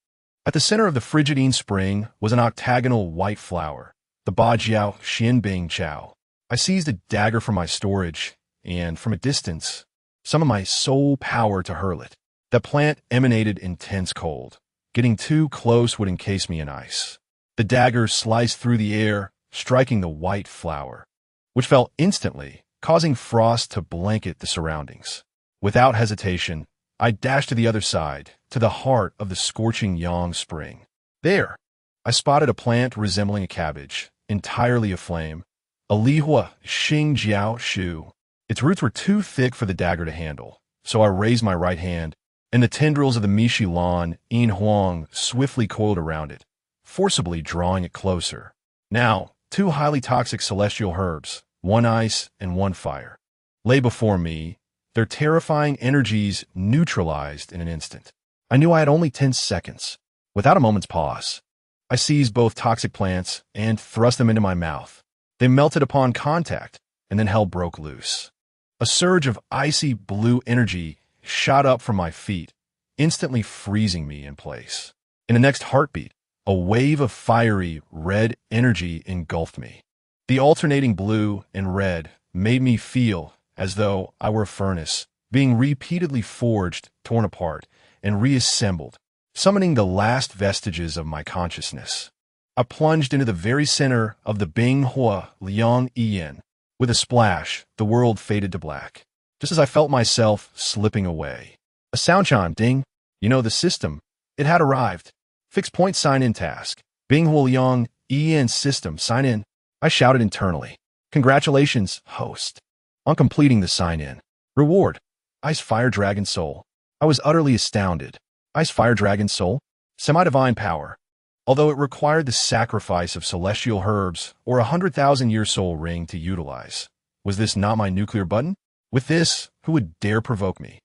At the center of the frigidine spring was an octagonal white flower, the Bajiao Xianbing Chao. I seized a dagger from my storage, and from a distance, summoned my soul power to hurl it. The plant emanated intense cold. Getting too close would encase me in ice. The dagger sliced through the air, striking the white flower, which fell instantly, causing frost to blanket the surroundings. Without hesitation, I dashed to the other side, to the heart of the scorching Yang spring. There, I spotted a plant resembling a cabbage, entirely aflame, a Lihua Xing Jiao Shu. Its roots were too thick for the dagger to handle, so I raised my right hand, and the tendrils of the Mishi lawn, Yin Huang, swiftly coiled around it, forcibly drawing it closer. Now, 2 highly toxic celestial herbs, one ice and one fire, lay before me, their terrifying energies neutralized in an instant. I knew I had only 10 seconds. Without a moment's pause, I seized both toxic plants and thrust them into my mouth. They melted upon contact, and then hell broke loose. A surge of icy blue energy shot up from my feet, instantly freezing me in place. In the next heartbeat, a wave of fiery, red energy engulfed me. The alternating blue and red made me feel as though I were a furnace, being repeatedly forged, torn apart, and reassembled, summoning the last vestiges of my consciousness. I plunged into the very center of the Binghua Liang Yin. With a splash, the world faded to black, just as I felt myself slipping away. A sound chime, ding. You know the system. It had arrived. Fixed point sign-in task. Binghua Liang Yin system, sign in. I shouted internally. Congratulations, host, on completing the sign-in. Reward. Ice Fire Dragon Soul. I was utterly astounded. Ice Fire Dragon Soul? Semi-divine power. Although it required the sacrifice of celestial herbs or a 100,000-year soul ring to utilize. Was this not my nuclear button? With this, who would dare provoke me?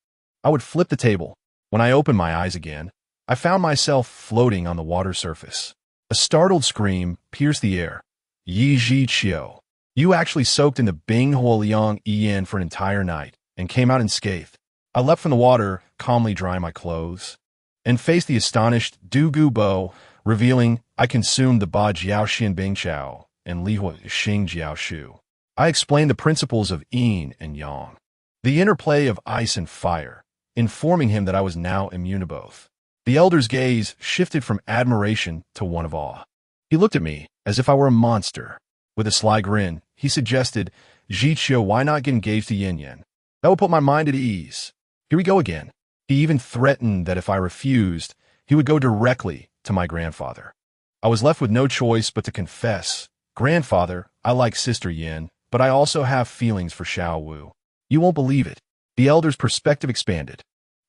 I would flip the table. When I opened my eyes again, I found myself floating on the water surface. A startled scream pierced the air. Yi Ji Qiu. You actually soaked in the Bing Huoliang Yin for an entire night and came out unscathed. I leapt from the water, calmly drying my clothes, and faced the astonished Du Gu Bo, revealing I consumed the Ba Jiao Xian Bing Chao and Lihua Xing Jiao Shu. I explained the principles of yin and yang, the interplay of ice and fire, informing him that I was now immune to both. The elder's gaze shifted from admiration to one of awe. He looked at me as if I were a monster. With a sly grin, he suggested, Jiqiu, why not get engaged to Yin Yin? That would put my mind at ease. Here we go again. He even threatened that if I refused, he would go directly to my grandfather. I was left with no choice but to confess, Grandfather, I like Sister Yin, but I also have feelings for Xiao Wu. You won't believe it. The elder's perspective expanded.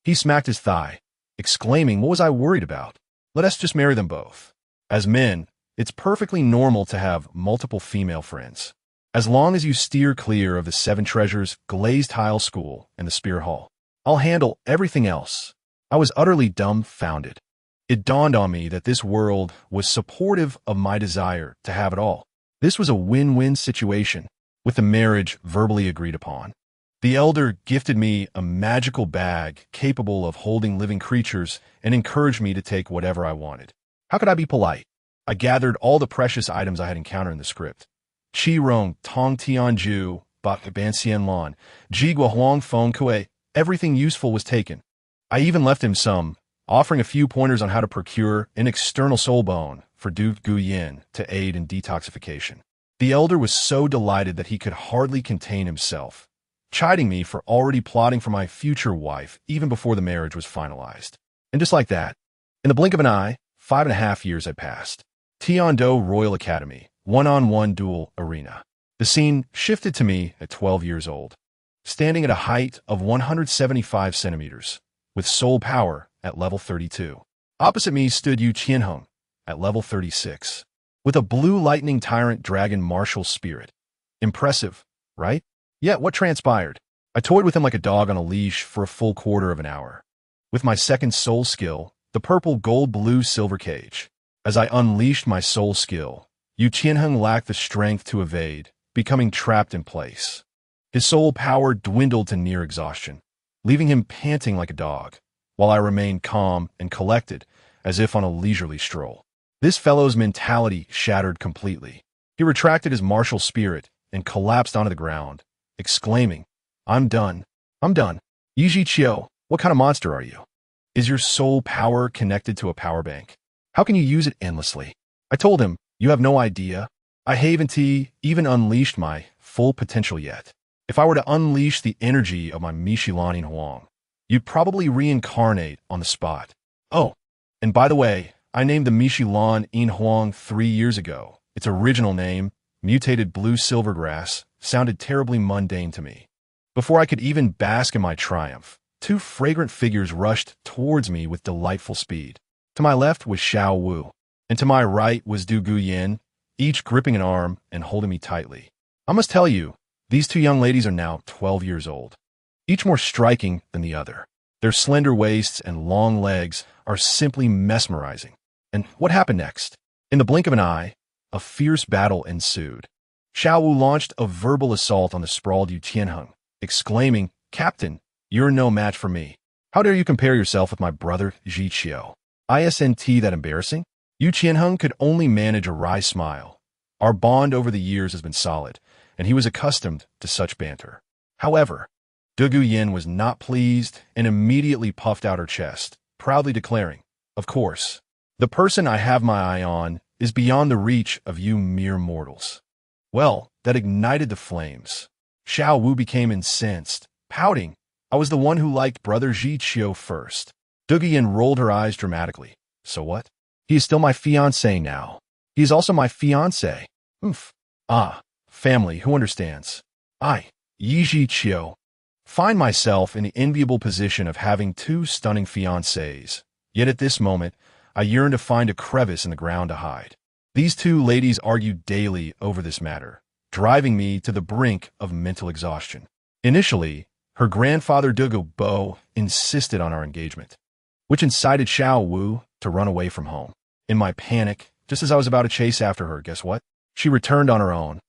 He smacked his thigh, exclaiming, what was I worried about? Let us just marry them both. As men, it's perfectly normal to have multiple female friends, as long as you steer clear of the 7 Treasures, Glazed Tile School, and the Spear Hall. I'll handle everything else. I was utterly dumbfounded. It dawned on me that this world was supportive of my desire to have it all. This was a win-win situation, with the marriage verbally agreed upon. The elder gifted me a magical bag capable of holding living creatures and encouraged me to take whatever I wanted. How could I be polite? I gathered all the precious items I had encountered in the script. Qi Rong, Tong Tianju, Ban Xian Lan, Jigua Huang Feng Kue, everything useful was taken. I even left him some, offering a few pointers on how to procure an external soul bone for Du Guyin to aid in detoxification. The elder was so delighted that he could hardly contain himself, chiding me for already plotting for my future wife even before the marriage was finalized. And just like that, in the blink of an eye, 5.5 years had passed. Tiando Royal Academy, one-on-one duel arena. The scene shifted to me at 12 years old, standing at a height of 175 centimeters, with soul power at level 32. Opposite me stood Yu Qianheng at level 36, with a blue lightning tyrant dragon martial spirit. Impressive, right? Yet what transpired? I toyed with him like a dog on a leash for a full quarter of an hour. With my second soul skill, the purple gold blue silver cage. As I unleashed my soul skill, Yu Qianheng lacked the strength to evade, becoming trapped in place. His soul power dwindled to near exhaustion, leaving him panting like a dog, while I remained calm and collected, as if on a leisurely stroll. This fellow's mentality shattered completely. He retracted his martial spirit and collapsed onto the ground, exclaiming, I'm done. I'm done. Yiji Qiu, what kind of monster are you? Is your soul power connected to a power bank? How can you use it endlessly? I told him, you have no idea. I haven't even unleashed my full potential yet. If I were to unleash the energy of my Mishilan in Huang, you'd probably reincarnate on the spot. Oh, and by the way, I named the Mishilan in Huang 3 years ago. Its original name, mutated blue silvergrass, sounded terribly mundane to me. Before I could even bask in my triumph, 2 fragrant figures rushed towards me with delightful speed. To my left was Xiao Wu, and to my right was Du Guyan, each gripping an arm and holding me tightly. I must tell you, these 2 young ladies are now 12 years old, each more striking than the other. Their slender waists and long legs are simply mesmerizing. And what happened next? In the blink of an eye, a fierce battle ensued. Xiao Wu launched a verbal assault on the sprawled Yu Qianheng, exclaiming, Captain, you're no match for me. How dare you compare yourself with my brother Ji Qiu? Isn't that embarrassing? Yu Qianheng could only manage a wry smile. Our bond over the years has been solid, and he was accustomed to such banter. However, Du Guyan was not pleased and immediately puffed out her chest, proudly declaring, Of course, the person I have my eye on is beyond the reach of you mere mortals. Well, that ignited the flames. Xiao Wu became incensed, pouting, I was the one who liked brother Ji Qiu first. Du Guyan rolled her eyes dramatically. So what? He is still my fiancé now. He is also my fiancé. Oof. Ah, family, who understands? I, Yiji Qiu, find myself in the enviable position of having 2 stunning fiancés. Yet at this moment, I yearn to find a crevice in the ground to hide. These 2 ladies argue daily over this matter, driving me to the brink of mental exhaustion. Initially, her grandfather Dugu Bo insisted on our engagement, which incited Xiao Wu to run away from home. In my panic, just as I was about to chase after her, guess what? She returned on her own,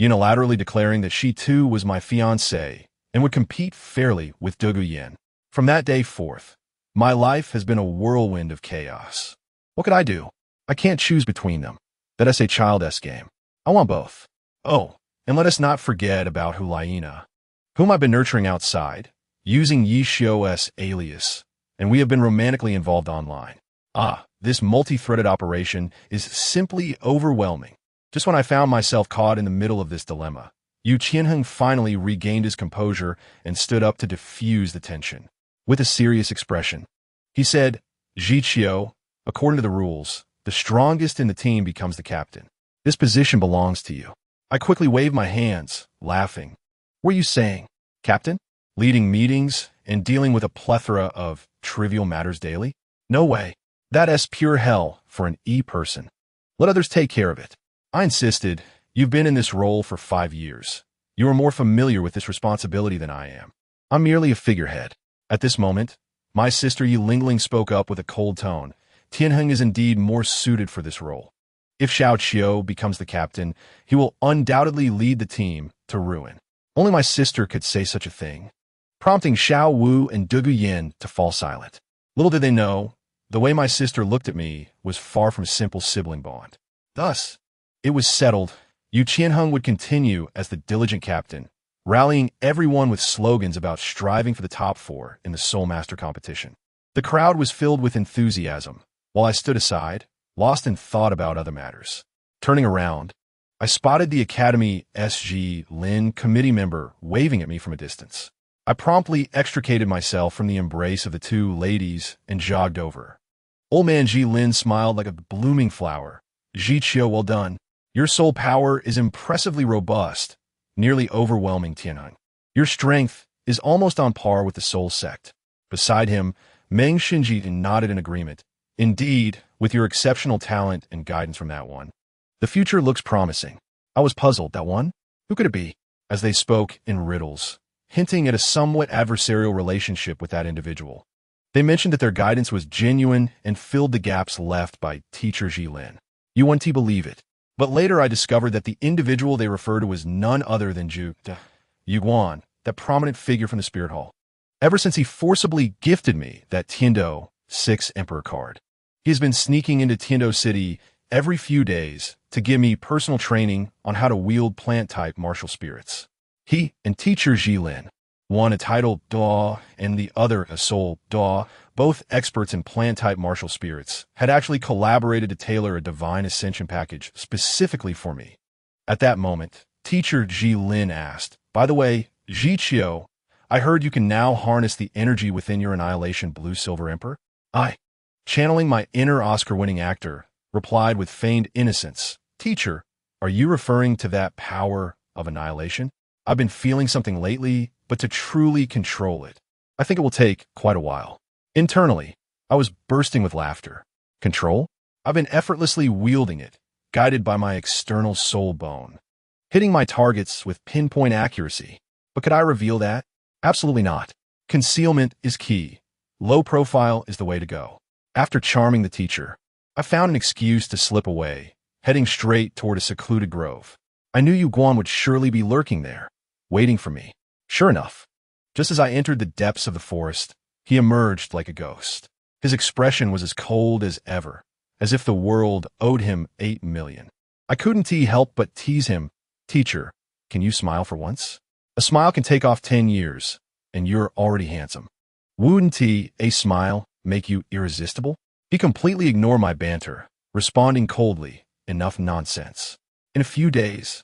unilaterally declaring that she too was my fiancé and would compete fairly with Du Guyan. From that day forth, my life has been a whirlwind of chaos. What could I do? I can't choose between them. That's a child-esque game. I want both. Oh, and let us not forget about Hulaina, whom I've been nurturing outside, using Yishio's alias, and we have been romantically involved online. Ah, this multi-threaded operation is simply overwhelming. Just when I found myself caught in the middle of this dilemma, Yu Qianheng finally regained his composure and stood up to diffuse the tension. With a serious expression, he said, Ji Qiu, according to the rules, the strongest in the team becomes the captain. This position belongs to you. I quickly waved my hands, laughing. What are you saying, Captain? Leading meetings and dealing with a plethora of trivial matters daily? No way. That's pure hell for an E-person. Let others take care of it. I insisted, you've been in this role for 5 years. You are more familiar with this responsibility than I am. I'm merely a figurehead. At this moment, my sister Yi Lingling spoke up with a cold tone. Tianheng is indeed more suited for this role. If Xiao Qiu becomes the captain, he will undoubtedly lead the team to ruin. Only my sister could say such a thing, prompting Xiao Wu and Du Guyan to fall silent. Little did they know, the way my sister looked at me was far from a simple sibling bond. Thus, it was settled. Yu Qianheng would continue as the diligent captain, rallying everyone with slogans about striving for the top 4 in the Soul Master competition. The crowd was filled with enthusiasm, while I stood aside, lost in thought about other matters. Turning around, I spotted the Academy SG Lin committee member waving at me from a distance. I promptly extricated myself from the embrace of the two ladies and jogged over. Old man Ji Lin smiled like a blooming flower. Ji Qiu, well done. Your soul power is impressively robust, nearly overwhelming Tianheng. Your strength is almost on par with the soul sect. Beside him, Meng Xinji nodded in agreement. Indeed, with your exceptional talent and guidance from that one, the future looks promising. I was puzzled. That one? Who could it be? As they spoke in riddles, hinting at a somewhat adversarial relationship with that individual. They mentioned that their guidance was genuine and filled the gaps left by teacher Ji Lin. You wouldn't believe it. But later I discovered that the individual they referred to was none other than Yu Guan, that prominent figure from the Spirit Hall. Ever since he forcibly gifted me that Tiando 6 Emperor card, he has been sneaking into Tiando City every few days to give me personal training on how to wield plant-type martial spirits. He and teacher Ji Lin, one a title Da and the other a soul Da, both experts in plant-type martial spirits, had actually collaborated to tailor a divine ascension package specifically for me. At that moment, teacher Ji Lin asked, "By the way, Ji Qiu, I heard you can now harness the energy within your Annihilation Blue-Silver Emperor?" I, channeling my inner Oscar-winning actor, replied with feigned innocence, "Teacher, are you referring to that power of annihilation? I've been feeling something lately, but to truly control it, I think it will take quite a while." Internally, I was bursting with laughter. Control? I've been effortlessly wielding it, guided by my external soul bone, hitting my targets with pinpoint accuracy. But could I reveal that? Absolutely not. Concealment is key. Low profile is the way to go. After charming the teacher, I found an excuse to slip away, heading straight toward a secluded grove. I knew Yu Guan would surely be lurking there, waiting for me. Sure enough, just as I entered the depths of the forest, he emerged like a ghost. His expression was as cold as ever, as if the world owed him 8 million. I couldn't help but tease him. "Teacher, can you smile for once? A smile can take off 10 years, and you're already handsome. Wouldn't a smile make you irresistible?" He completely ignored my banter, responding coldly, "Enough nonsense. In a few days,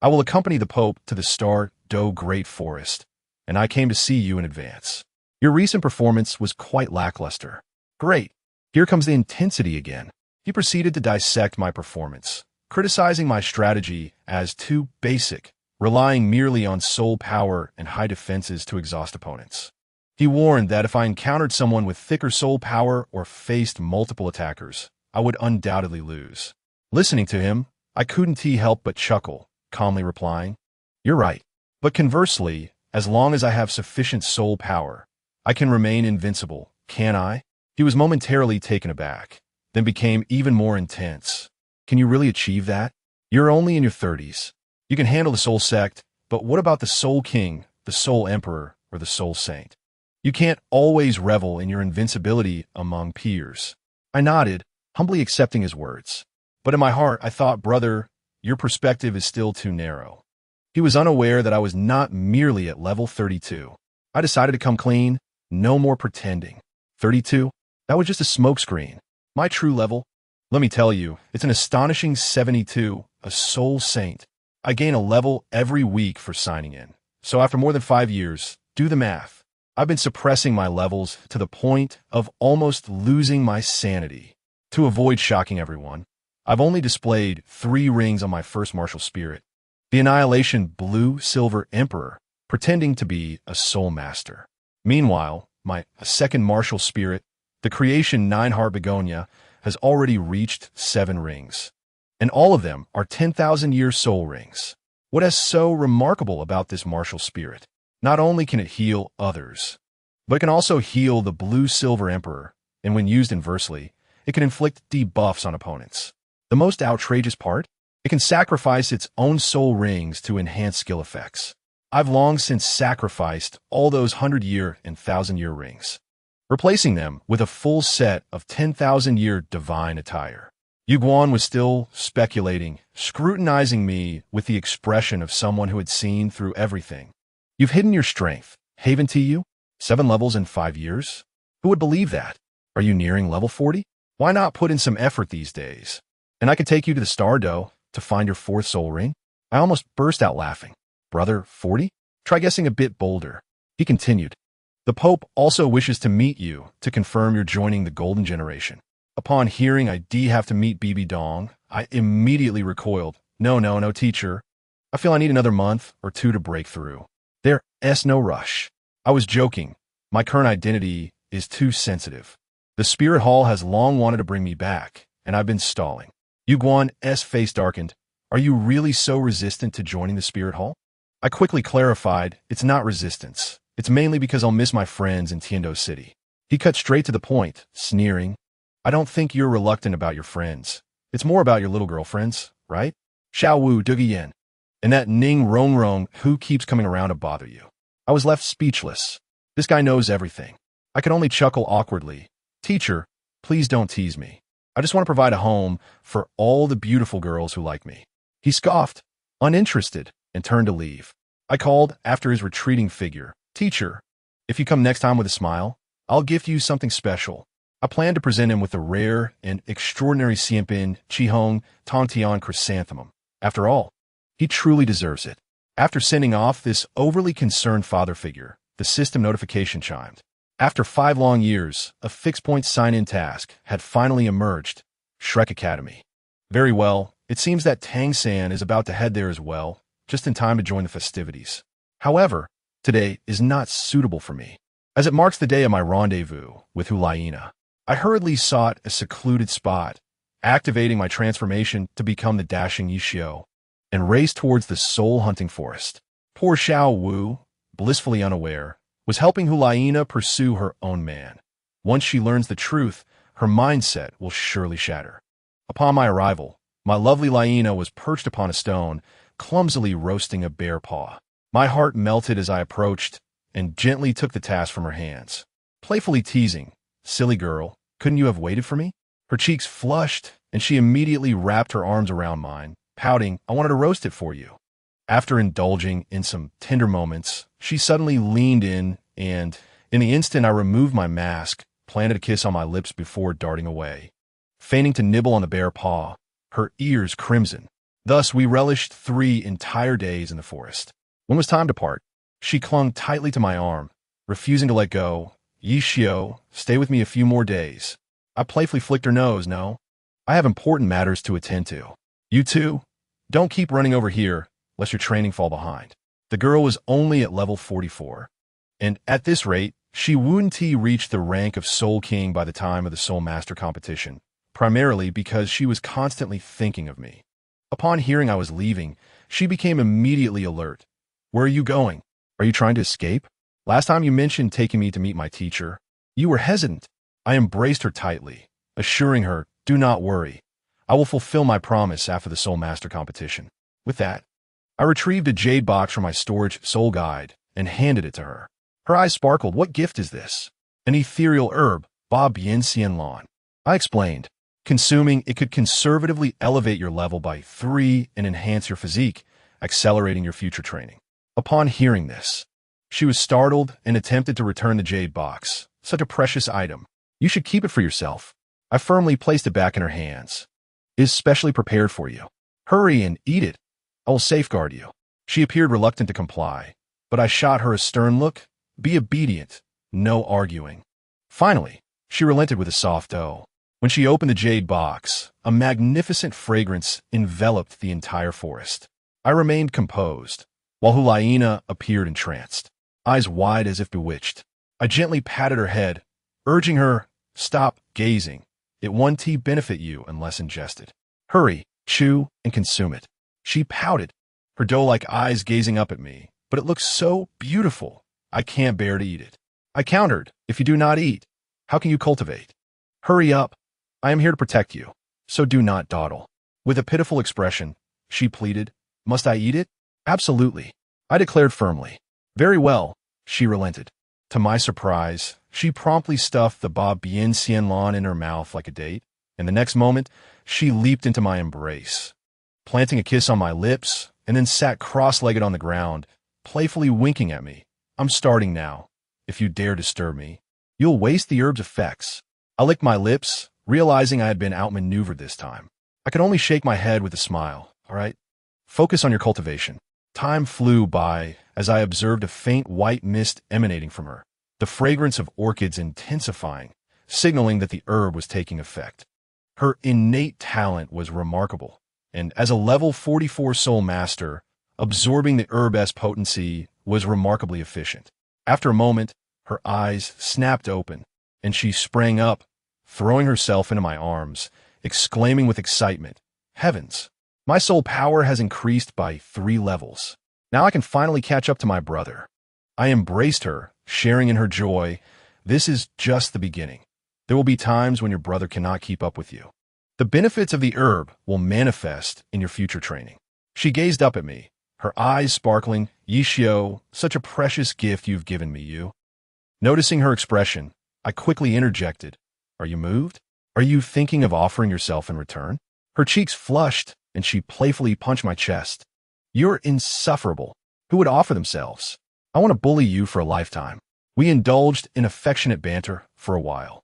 I will accompany the Pope to the Star Do Great Forest, and I came to see you in advance. Your recent performance was quite lackluster." "Great. Here comes the intensity again." He proceeded to dissect my performance, criticizing my strategy as too basic, relying merely on soul power and high defenses to exhaust opponents. He warned that if I encountered someone with thicker soul power or faced multiple attackers, I would undoubtedly lose. Listening to him, I couldn't help but chuckle, calmly replying, "You're right. But conversely, as long as I have sufficient soul power, I can remain invincible, can't I?" He was momentarily taken aback, then became even more intense. "Can you really achieve that? You're only in your 30s. You can handle the soul sect, but what about the soul king, the soul emperor, or the soul saint? You can't always revel in your invincibility among peers." I nodded, humbly accepting his words. But in my heart, I thought, "Brother, your perspective is still too narrow." He was unaware that I was not merely at level 32. I decided to come clean, no more pretending. 32? That was just a smokescreen. My true level? Let me tell you, it's an astonishing 72, a soul saint. I gain a level every week for signing in. So after more than 5 years, do the math. I've been suppressing my levels to the point of almost losing my sanity. To avoid shocking everyone, I've only displayed 3 rings on my first martial spirit. The Annihilation Blue-Silver Emperor, pretending to be a soul master. Meanwhile, my second martial spirit, the Creation 9-Heart Begonia, has already reached 7 rings. And all of them are 10,000-year soul rings. What is so remarkable about this martial spirit? Not only can it heal others, but it can also heal the Blue-Silver Emperor, and when used inversely, it can inflict debuffs on opponents. The most outrageous part? It can sacrifice its own soul rings to enhance skill effects. I've long since sacrificed all those 100-year and 1,000-year rings, replacing them with a full set of 10,000-year divine attire. Yu Guan was still speculating, scrutinizing me with the expression of someone who had seen through everything. "You've hidden your strength, haven't you? 7 levels in 5 years? Who would believe that? Are you nearing level 40? Why not put in some effort these days? And I can take you to the Star Do. To find your fourth soul ring? I almost burst out laughing. Brother, 40? Try guessing a bit bolder. He continued. The Pope also wishes to meet you to confirm you're joining the Golden Generation. Upon hearing I have to meet Bibi Dong, I immediately recoiled. No, teacher. I feel I need another month or two to break through. There's no rush. I was joking. My current identity is too sensitive. The Spirit Hall has long wanted to bring me back, and I've been stalling. Yu Guan's face darkened. Are you really so resistant to joining the Spirit Hall? I quickly clarified, it's not resistance. It's mainly because I'll miss my friends in Tiando City. He cut straight to the point, sneering. I don't think you're reluctant about your friends. It's more about your little girlfriends, right? Xiao Wu Dugiyan. And that Ning Rong who keeps coming around to bother you. I was left speechless. This guy knows everything. I could only chuckle awkwardly. Teacher, please don't tease me. I just want to provide a home for all the beautiful girls who like me. He scoffed, uninterested, and turned to leave. I called after his retreating figure. Teacher, if you come next time with a smile, I'll gift you something special. I plan to present him with the rare and extraordinary Xianpin Qihong Tongtian chrysanthemum. After all, he truly deserves it. After sending off this overly concerned father figure, the system notification chimed. After 5 long years, a fixed-point sign-in task had finally emerged. Shrek Academy. Very well, it seems that Tang San is about to head there as well, just in time to join the festivities. However, today is not suitable for me, as it marks the day of my rendezvous with Hulaina. I hurriedly sought a secluded spot, activating my transformation to become the dashing Yishio, and raced towards the soul-hunting forest. Poor Xiao Wu, blissfully unaware, was helping Hulaina pursue her own man. Once she learns the truth, her mindset will surely shatter. Upon my arrival, my lovely Laina was perched upon a stone, clumsily roasting a bear paw. My heart melted as I approached and gently took the task from her hands. Playfully teasing, silly girl, couldn't you have waited for me? Her cheeks flushed, and she immediately wrapped her arms around mine, pouting, I wanted to roast it for you. After indulging in some tender moments, she suddenly leaned in and, in the instant I removed my mask, planted a kiss on my lips before darting away. Feigning to nibble on the bare paw, her ears crimson. Thus we relished 3 entire days in the forest. When it was time to part, she clung tightly to my arm, refusing to let go. Yishio, stay with me a few more days. I playfully flicked her nose. No, I have important matters to attend to. You too? Don't keep running over here, lest your training fall behind. The girl was only at level 44. And at this rate, she wouldn't reach the rank of Soul King by the time of the Soul Master competition, primarily because she was constantly thinking of me. Upon hearing I was leaving, she became immediately alert. Where are you going? Are you trying to escape? Last time you mentioned taking me to meet my teacher. You were hesitant. I embraced her tightly, assuring her, do not worry. I will fulfill my promise after the Soul Master competition. With that, I retrieved a jade box from my storage soul guide and handed it to her. Her eyes sparkled. What gift is this? An ethereal herb, Ba Bien Xian Lan. I explained. Consuming it could conservatively elevate your level by 3 and enhance your physique, accelerating your future training. Upon hearing this, she was startled and attempted to return the jade box. Such a precious item. You should keep it for yourself. I firmly placed it back in her hands. It is specially prepared for you. Hurry and eat it. I will safeguard you. She appeared reluctant to comply, but I shot her a stern look. Be obedient. No arguing. Finally, she relented with a soft "oh." When she opened the jade box, a magnificent fragrance enveloped the entire forest. I remained composed, while Hulaina appeared entranced, eyes wide as if bewitched. I gently patted her head, urging her, stop gazing. It won't benefit you unless ingested. Hurry, chew, and consume it. She pouted, her doe-like eyes gazing up at me, but it looks so beautiful, I can't bear to eat it. I countered, if you do not eat, how can you cultivate? Hurry up. I am here to protect you, so do not dawdle. With a pitiful expression, she pleaded, must I eat it? Absolutely. I declared firmly. Very well, she relented. To my surprise, she promptly stuffed the Ba Bien Xian Lan in her mouth like a date, and the next moment, she leaped into my embrace, planting a kiss on my lips, and then sat cross-legged on the ground, playfully winking at me. I'm starting now. If you dare disturb me, you'll waste the herb's effects. I licked my lips, realizing I had been outmaneuvered this time. I could only shake my head with a smile. all right? Focus on your cultivation. Time flew by as I observed a faint white mist emanating from her, the fragrance of orchids intensifying, signaling that the herb was taking effect. Her innate talent was remarkable, and as a level 44 soul master, absorbing the herb's potency was remarkably efficient. After a moment, her eyes snapped open, and she sprang up, throwing herself into my arms, exclaiming with excitement, "Heavens! My soul power has increased by 3 levels. Now I can finally catch up to my brother." I embraced her, sharing in her joy. This is just the beginning. There will be times when your brother cannot keep up with you. The benefits of the herb will manifest in your future training. She gazed up at me, her eyes sparkling. "Yishio, such a precious gift you've given me, you." Noticing her expression, I quickly interjected, "Are you moved? Are you thinking of offering yourself in return?" Her cheeks flushed, and she playfully punched my chest. "You're insufferable. Who would offer themselves? I want to bully you for a lifetime." We indulged in affectionate banter for a while,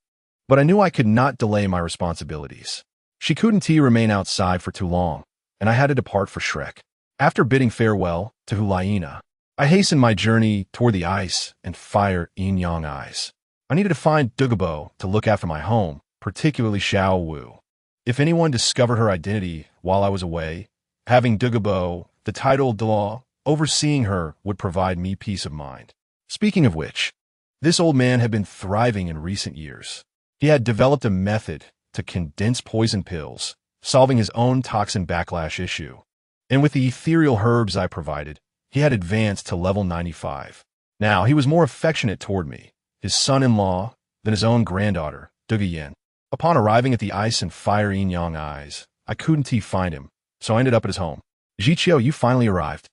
but I knew I could not delay my responsibilities. She couldn't remain outside for too long, and I had to depart for Shrek. After bidding farewell to Hulaina, I hastened my journey toward the ice and fire yin-yang eyes. I needed to find Douluo to look after my home, particularly Xiao Wu. If anyone discovered her identity while I was away, having Douluo, the title Douluo, overseeing her would provide me peace of mind. Speaking of which, this old man had been thriving in recent years. He had developed a method to condense poison pills, solving his own toxin backlash issue. And with the ethereal herbs I provided, he had advanced to level 95. Now he was more affectionate toward me, his son-in-law, than his own granddaughter, Douluo. Upon arriving at the ice and fire yin-yang eyes, I couldn't find him, so I ended up at his home. "Jiqiu, you finally arrived.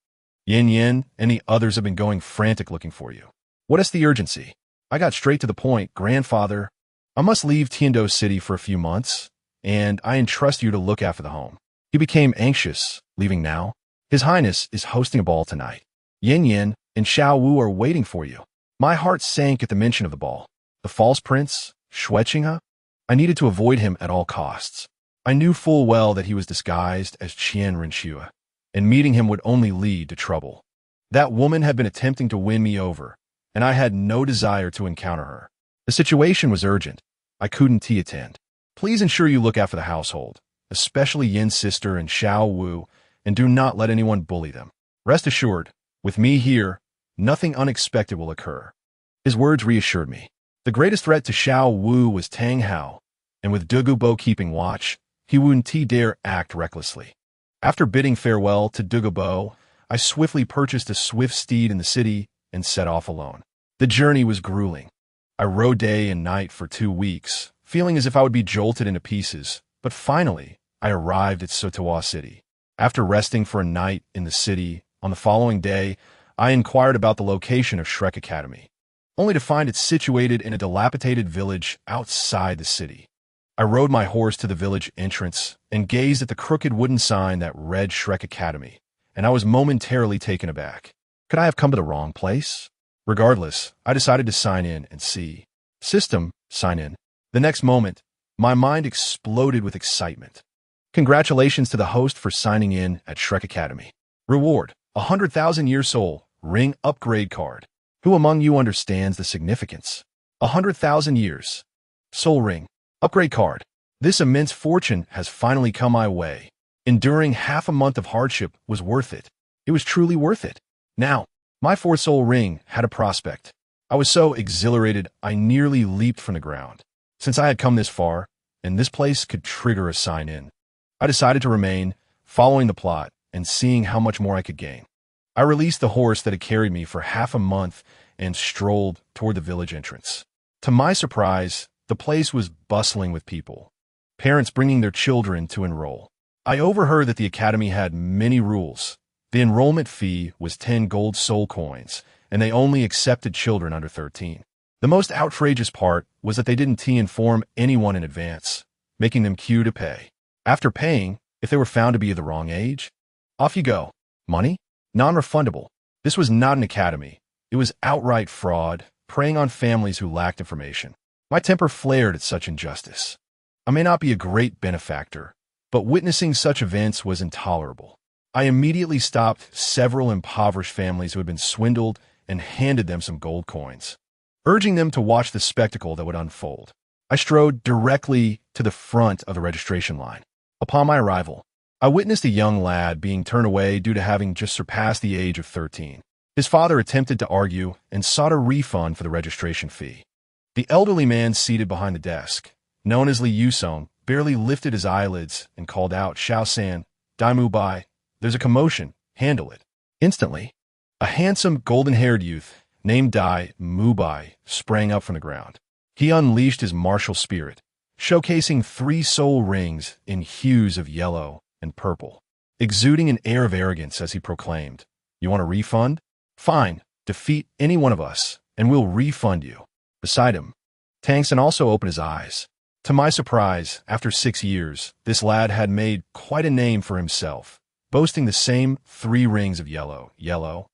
Yin Yin and the others have been going frantic looking for you. What is the urgency?" I got straight to the point. "Grandfather, I must leave Tiando City for a few months, and I entrust you to look after the home." He became anxious. "Leaving now? His Highness is hosting a ball tonight. Yin Yin and Xiao Wu are waiting for you." My heart sank at the mention of the ball. The false prince, Shueqinghe? I needed to avoid him at all costs. I knew full well that he was disguised as Qian Renxue, and meeting him would only lead to trouble. That woman had been attempting to win me over, and I had no desire to encounter her. The situation was urgent. I couldn't attend. "Please ensure you look after the household, especially Yin's sister and Xiao Wu, and do not let anyone bully them. Rest assured, with me here, nothing unexpected will occur." His words reassured me. The greatest threat to Xiao Wu was Tang Hao, and with Douluo keeping watch, he wouldn't dare act recklessly. After bidding farewell to Douluo, I swiftly purchased a swift steed in the city and set off alone. The journey was grueling. I rode day and night for 2 weeks, feeling as if I would be jolted into pieces, but finally, I arrived at Sotowa City. After resting for a night in the city, on the following day, I inquired about the location of Shrek Academy, only to find it situated in a dilapidated village outside the city. I rode my horse to the village entrance and gazed at the crooked wooden sign that read Shrek Academy, and I was momentarily taken aback. Could I have come to the wrong place? Regardless, I decided to sign in and see. System, sign in. The next moment, my mind exploded with excitement. Congratulations to the host for signing in at Shrek Academy. Reward, 100,000 year soul, ring upgrade card. Who among you understands the significance? 100,000 years. Soul ring. Upgrade card. This immense fortune has finally come my way. Enduring half a month of hardship was worth it. It was truly worth it. Now, my 4th soul ring had a prospect. I was so exhilarated I nearly leaped from the ground. Since I had come this far, and this place could trigger a sign-in, I decided to remain, following the plot and seeing how much more I could gain. I released the horse that had carried me for half a month and strolled toward the village entrance. To my surprise, the place was bustling with people, parents bringing their children to enroll. I overheard that the academy had many rules. The enrollment fee was 10 gold soul coins, and they only accepted children under 13. The most outrageous part was that they didn't inform anyone in advance, making them queue to pay. After paying, if they were found to be the wrong age, off you go. Money? Non-refundable. This was not an academy. It was outright fraud, preying on families who lacked information. My temper flared at such injustice. I may not be a great benefactor, but witnessing such events was intolerable. I immediately stopped several impoverished families who had been swindled and handed them some gold coins, urging them to watch the spectacle that would unfold. I strode directly to the front of the registration line. Upon my arrival, I witnessed a young lad being turned away due to having just surpassed the age of 13. His father attempted to argue and sought a refund for the registration fee. The elderly man seated behind the desk, known as Li Yusong, barely lifted his eyelids and called out, "Xiao San, Dai Mu Bai, there's a commotion, handle it." Instantly, a handsome golden-haired youth named Dai Mu Bai sprang up from the ground. He unleashed his martial spirit, showcasing 3 soul rings in hues of yellow and purple, exuding an air of arrogance as he proclaimed, "You want a refund? Fine, defeat any one of us, and we'll refund you." Beside him, Tang San also opened his eyes. To my surprise, after 6 years, this lad had made quite a name for himself, boasting the same 3 rings of yellow,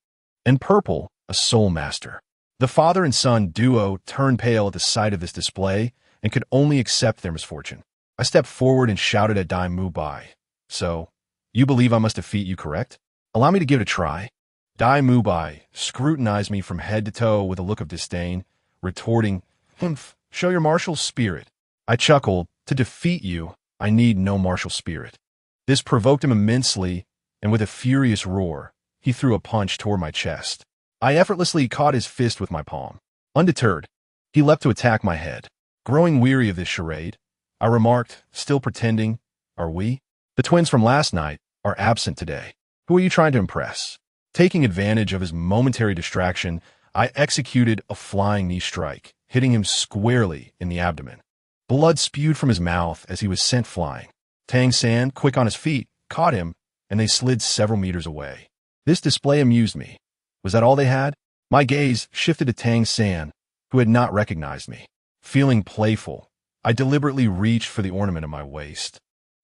and purple, a soul master. The father and son duo turned pale at the sight of this display and could only accept their misfortune. I stepped forward and shouted at Dai Mu Bai, "So, you believe I must defeat you, correct? Allow me to give it a try." Dai Mu Bai scrutinized me from head to toe with a look of disdain, retorting, "Humph, show your martial spirit." I chuckled, "To defeat you, I need no martial spirit." This provoked him immensely, and with a furious roar, he threw a punch toward my chest. I effortlessly caught his fist with my palm. Undeterred, he leapt to attack my head. Growing weary of this charade, I remarked, still pretending, "Are we? The twins from last night are absent today. Who are you trying to impress?" Taking advantage of his momentary distraction, I executed a flying knee strike, hitting him squarely in the abdomen. Blood spewed from his mouth as he was sent flying. Tang San, quick on his feet, caught him, and they slid several meters away. This display amused me. Was that all they had? My gaze shifted to Tang San, who had not recognized me. Feeling playful, I deliberately reached for the ornament of my waist.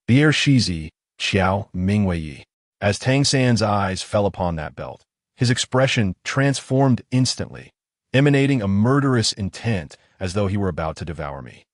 The air shizi, Xiao Mingwei. As Tang San's eyes fell upon that belt, his expression transformed instantly, emanating a murderous intent as though he were about to devour me.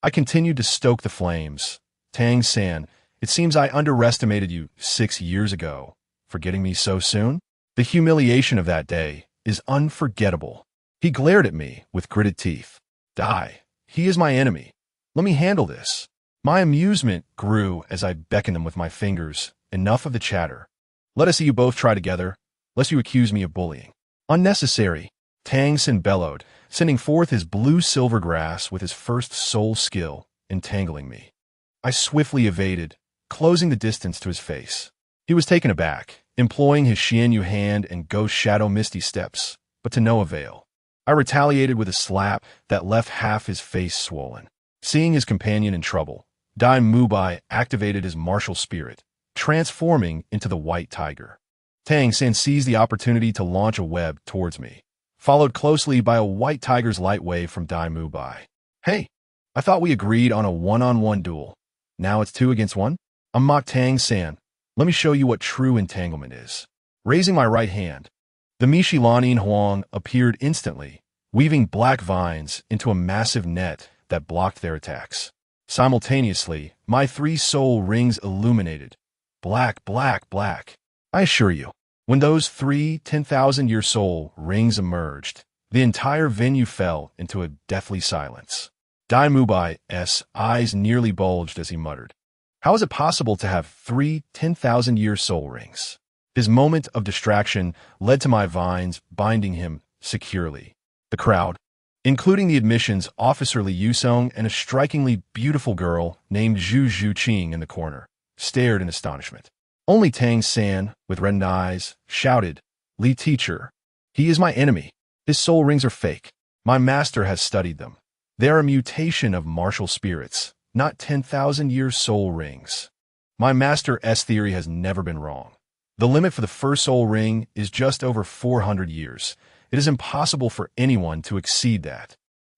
I continued to stoke the flames. "Tang San, it seems I underestimated you 6 years ago. Forgetting me so soon? The humiliation of that day is unforgettable." He glared at me with gritted teeth. "Dai, he is my enemy. Let me handle this." My amusement grew as I beckoned him with my fingers. "Enough of the chatter. Let us see you both try together, lest you accuse me of bullying." "Unnecessary," Tang San bellowed, sending forth his blue-silver grass with his first soul skill, entangling me. I swiftly evaded, closing the distance to his face. He was taken aback, employing his Xianyu hand and ghost shadow misty steps, but to no avail. I retaliated with a slap that left half his face swollen. Seeing his companion in trouble, Dai Mu Bai activated his martial spirit, transforming into the white tiger. Tang San seized the opportunity to launch a web towards me, followed closely by a white tiger's light wave from Dai Mu Bai. "Hey, I thought we agreed on a one-on-one duel. Now it's 2 against 1? I'm mocked Tang San. Let me show you what true entanglement is." Raising my right hand, the Mishilanin Huang appeared instantly, weaving black vines into a massive net that blocked their attacks. Simultaneously, my 3 soul rings illuminated. Black, black, black. I assure you, when those 3 10,000-year soul rings emerged, the entire venue fell into a deathly silence. Dai Mu Bai's eyes nearly bulged as he muttered, "How is it possible to have 3 10,000-year soul rings?" His moment of distraction led to my vines binding him securely. The crowd, including the admissions officer Li Yusong and a strikingly beautiful girl named Zhu Zhuqing in the corner, stared in astonishment. Only Tang San, with reddened eyes, shouted, "Li teacher, he is my enemy. His soul rings are fake. My master has studied them. They are a mutation of martial spirits, not 10,000-year soul rings. My master's theory has never been wrong. The limit for the first soul ring is just over 400 years. It is impossible for anyone to exceed that."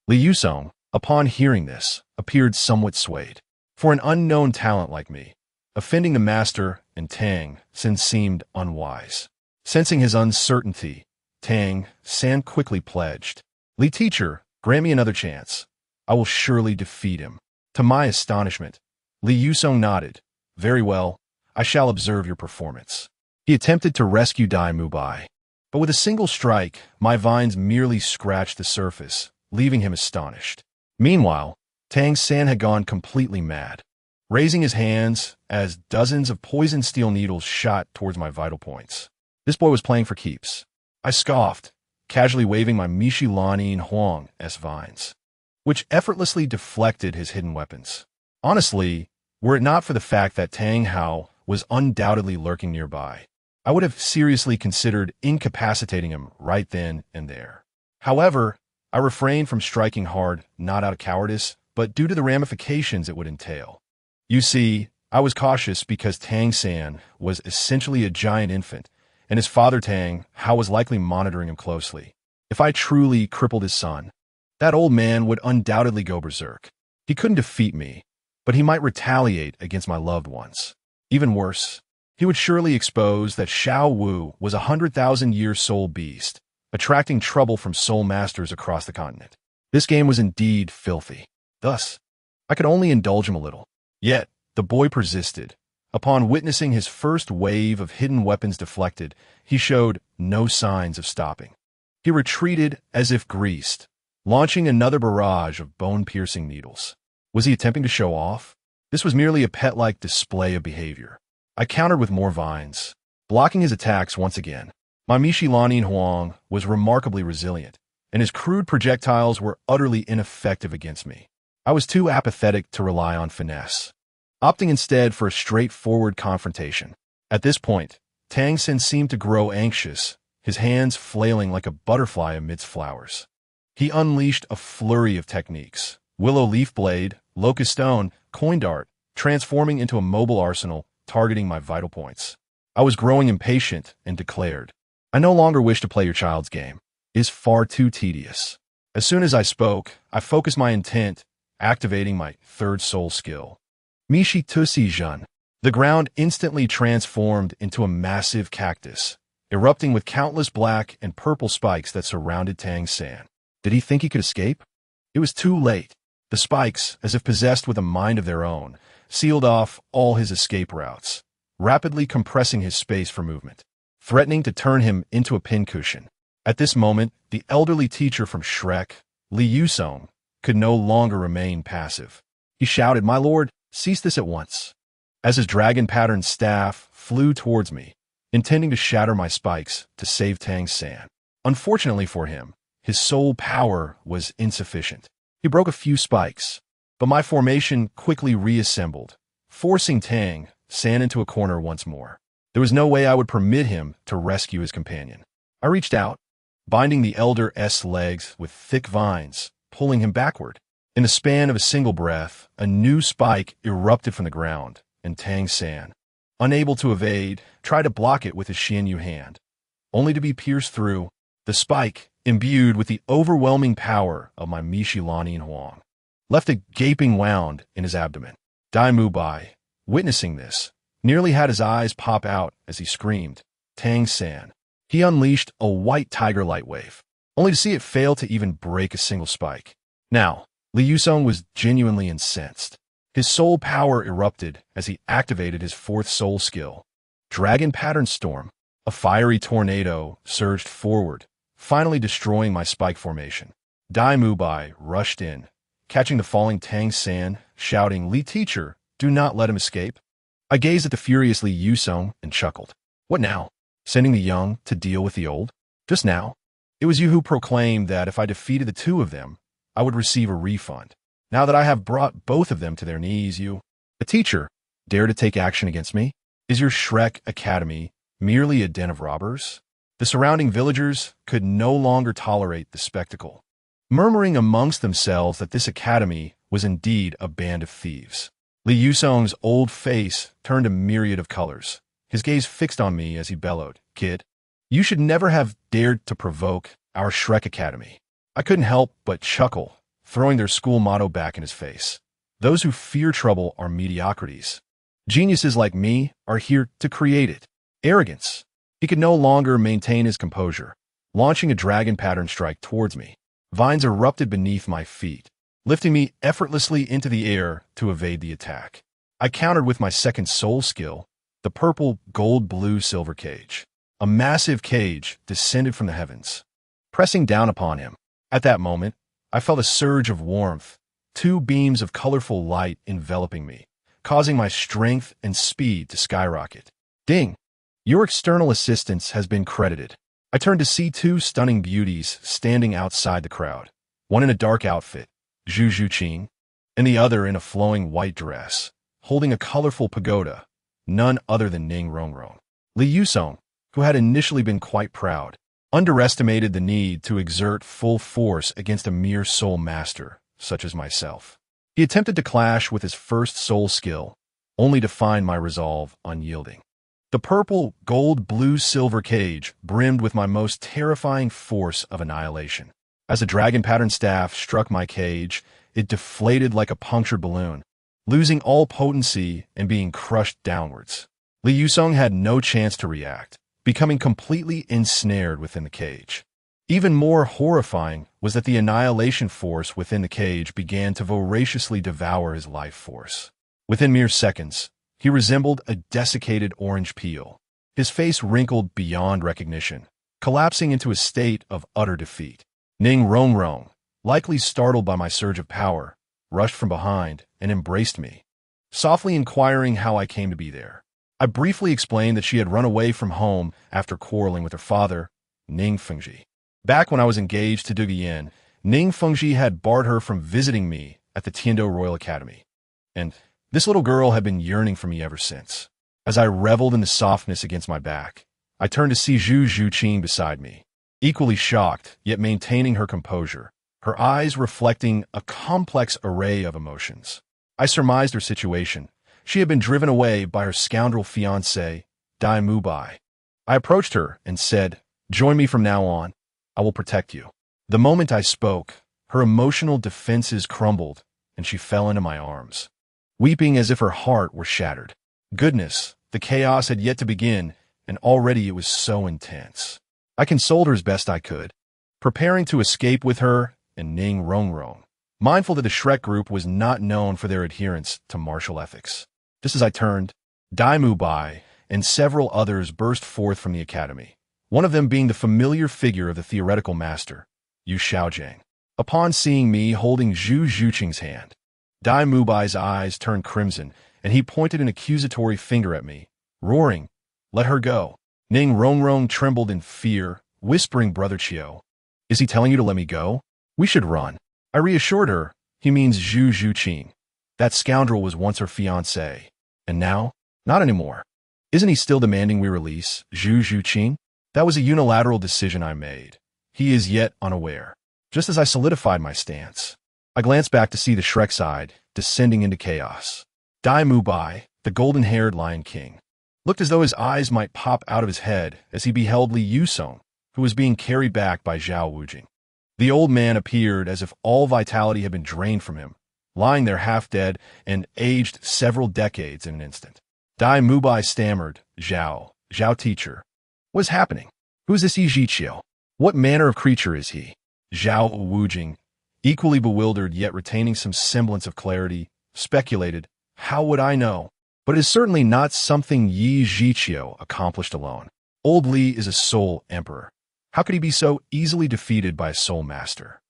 Li Yusong, upon hearing this, appeared somewhat swayed. For an unknown talent like me, offending the master and Tang San seemed unwise. Sensing his uncertainty, Tang San quickly pledged, "Li teacher, grant me another chance. I will surely defeat him." To my astonishment, Li Yusong nodded, Very well, I shall observe your performance. He attempted to rescue Dai Mubai, but with a single strike, my vines merely scratched the surface, leaving him astonished. Meanwhile, Tang San had gone completely mad, raising his hands as dozens of poisoned steel needles shot towards my vital points. This boy was playing for keeps. I scoffed, casually waving my Mishi Lanin Huang S vines, which effortlessly deflected his hidden weapons. Honestly, were it not for the fact that Tang Hao was undoubtedly lurking nearby, I would have seriously considered incapacitating him right then and there. However, I refrained from striking hard, not out of cowardice, but due to the ramifications it would entail. You see, I was cautious because Tang San was essentially a giant infant, and his father Tang Hao was likely monitoring him closely. If I truly crippled his son, that old man would undoubtedly go berserk. He couldn't defeat me, but he might retaliate against my loved ones. Even worse, he would surely expose that Xiao Wu was a 100,000-year soul beast, attracting trouble from soul masters across the continent. This game was indeed filthy. Thus, I could only indulge him a little. Yet, the boy persisted. Upon witnessing his first wave of hidden weapons deflected, he showed no signs of stopping. He retreated as if greased, launching another barrage of bone-piercing needles. Was he attempting to show off? This was merely a pet-like display of behavior. I countered with more vines, blocking his attacks once again. My Mishi Lanin Huang was remarkably resilient, and his crude projectiles were utterly ineffective against me. I was too apathetic to rely on finesse, opting instead for a straightforward confrontation. At this point, Tang Sen seemed to grow anxious, his hands flailing like a butterfly amidst flowers. He unleashed a flurry of techniques: willow leaf blade, locust stone, coin dart, transforming into a mobile arsenal, targeting my vital points. I was growing impatient and declared, "I no longer wish to play your child's game. It is far too tedious." As soon as I spoke, I focused my intent, activating my third soul skill, Mishi Tusi Jun. The ground instantly transformed into a massive cactus, erupting with countless black and purple spikes that surrounded Tang San. Did he think he could escape? It was too late. The spikes, as if possessed with a mind of their own, sealed off all his escape routes, rapidly compressing his space for movement, threatening to turn him into a pincushion. At this moment, the elderly teacher from Shrek, Li Yusong, could no longer remain passive. He shouted, "My lord, cease this at once," as his dragon-patterned staff flew towards me, intending to shatter my spikes to save Tang San. Unfortunately for him, his soul power was insufficient. He broke a few spikes, but my formation quickly reassembled, forcing Tang San into a corner once more. There was no way I would permit him to rescue his companion. I reached out, binding the elder's legs with thick vines, pulling him backward. In the span of a single breath, a new spike erupted from the ground, and Tang San, unable to evade, tried to block it with his Xianyu hand, only to be pierced through. The spike, imbued with the overwhelming power of my Mishi Lanin Huang, left a gaping wound in his abdomen. Dai Mubai, witnessing this, nearly had his eyes pop out as he screamed, "Tang San." He unleashed a white tiger light wave, only to see it fail to even break a single spike. Now, Li Yusong was genuinely incensed. His soul power erupted as he activated his fourth soul skill, Dragon Pattern Storm. A fiery tornado surged forward, finally destroying my spike formation. Dai Mubai rushed in, catching the falling Tang San, shouting, "Li teacher, do not let him escape." I gazed at the furious Li Yusong and chuckled. What now? Sending the young to deal with the old? Just now, it was you who proclaimed that if I defeated the two of them, I would receive a refund. Now that I have brought both of them to their knees, you, a teacher, dare to take action against me? Is your Shrek Academy merely a den of robbers? The surrounding villagers could no longer tolerate the spectacle, murmuring amongst themselves that this academy was indeed a band of thieves. Li Yusong's old face turned a myriad of colors, his gaze fixed on me as he bellowed, "Kid, you should never have dared to provoke our Shrek Academy." I couldn't help but chuckle, throwing their school motto back in his face. Those who fear trouble are mediocrities. Geniuses like me are here to create it. Arrogance. He could no longer maintain his composure, launching a dragon pattern strike towards me. Vines erupted beneath my feet, lifting me effortlessly into the air to evade the attack. I countered with my second soul skill, the purple, gold, blue, silver cage. A massive cage descended from the heavens, pressing down upon him. At that moment, I felt a surge of warmth, two beams of colorful light enveloping me, causing my strength and speed to skyrocket. Ding! Your external assistance has been credited. I turned to see two stunning beauties standing outside the crowd, one in a dark outfit, Zhu Zhuqing, and the other in a flowing white dress, holding a colorful pagoda, none other than Ning Rongrong. Li Yusong, who had initially been quite proud, underestimated the need to exert full force against a mere soul master, such as myself. He attempted to clash with his first soul skill, only to find my resolve unyielding. The purple, gold, blue, silver cage brimmed with my most terrifying force of annihilation. As a dragon-patterned staff struck my cage, it deflated like a punctured balloon, losing all potency and being crushed downwards. Li Yusong had no chance to react, becoming completely ensnared within the cage. Even more horrifying was that the annihilation force within the cage began to voraciously devour his life force. Within mere seconds, he resembled a desiccated orange peel, his face wrinkled beyond recognition, collapsing into a state of utter defeat. Ning Rongrong, likely startled by my surge of power, rushed from behind and embraced me, softly inquiring how I came to be there. I briefly explained that she had run away from home after quarreling with her father, Ning Fengji. Back when I was engaged to Du Yin, Ning Fengji had barred her from visiting me at the Tiando Royal Academy, and this little girl had been yearning for me ever since. As I reveled in the softness against my back, I turned to see Zhu Zhuqing beside me, equally shocked, yet maintaining her composure, her eyes reflecting a complex array of emotions. I surmised her situation. She had been driven away by her scoundrel fiancé, Dai Mubai. I approached her and said, "Join me from now on. I will protect you." The moment I spoke, her emotional defenses crumbled, and she fell into my arms, weeping as if her heart were shattered. Goodness, the chaos had yet to begin, and already it was so intense. I consoled her as best I could, preparing to escape with her and Ning Rongrong, mindful that the Shrek group was not known for their adherence to martial ethics. Just as I turned, Dai Mubai and several others burst forth from the academy, one of them being the familiar figure of the theoretical master, Yu Xiaojiang. Upon seeing me holding Zhu Zhuqing's hand, Dai Mubai's eyes turned crimson, and he pointed an accusatory finger at me, roaring, "Let her go." Ning Rongrong trembled in fear, whispering, "Brother Qiu, is he telling you to let me go? We should run." I reassured her, "He means Zhu Zhuqing. That scoundrel was once her fiancé, and now, not anymore. Isn't he still demanding we release Zhu Zhuqing? That was a unilateral decision I made. He is yet unaware." Just as I solidified my stance, I glanced back to see the Shrek side descending into chaos. Dai Mubai, the golden-haired Lion King, looked as though his eyes might pop out of his head as he beheld Li Yusong, who was being carried back by Zhao Wujing. The old man appeared as if all vitality had been drained from him, lying there half dead and aged several decades in an instant. Dai Mubai stammered, Zhao teacher. What is happening? Who is this Yijiqiu? What manner of creature is he?" Zhao Wujing, equally bewildered yet retaining some semblance of clarity, speculated, "How would I know? But it is certainly not something Yijiqiu accomplished alone. Old Li is a soul emperor. How could he be so easily defeated by a soul master?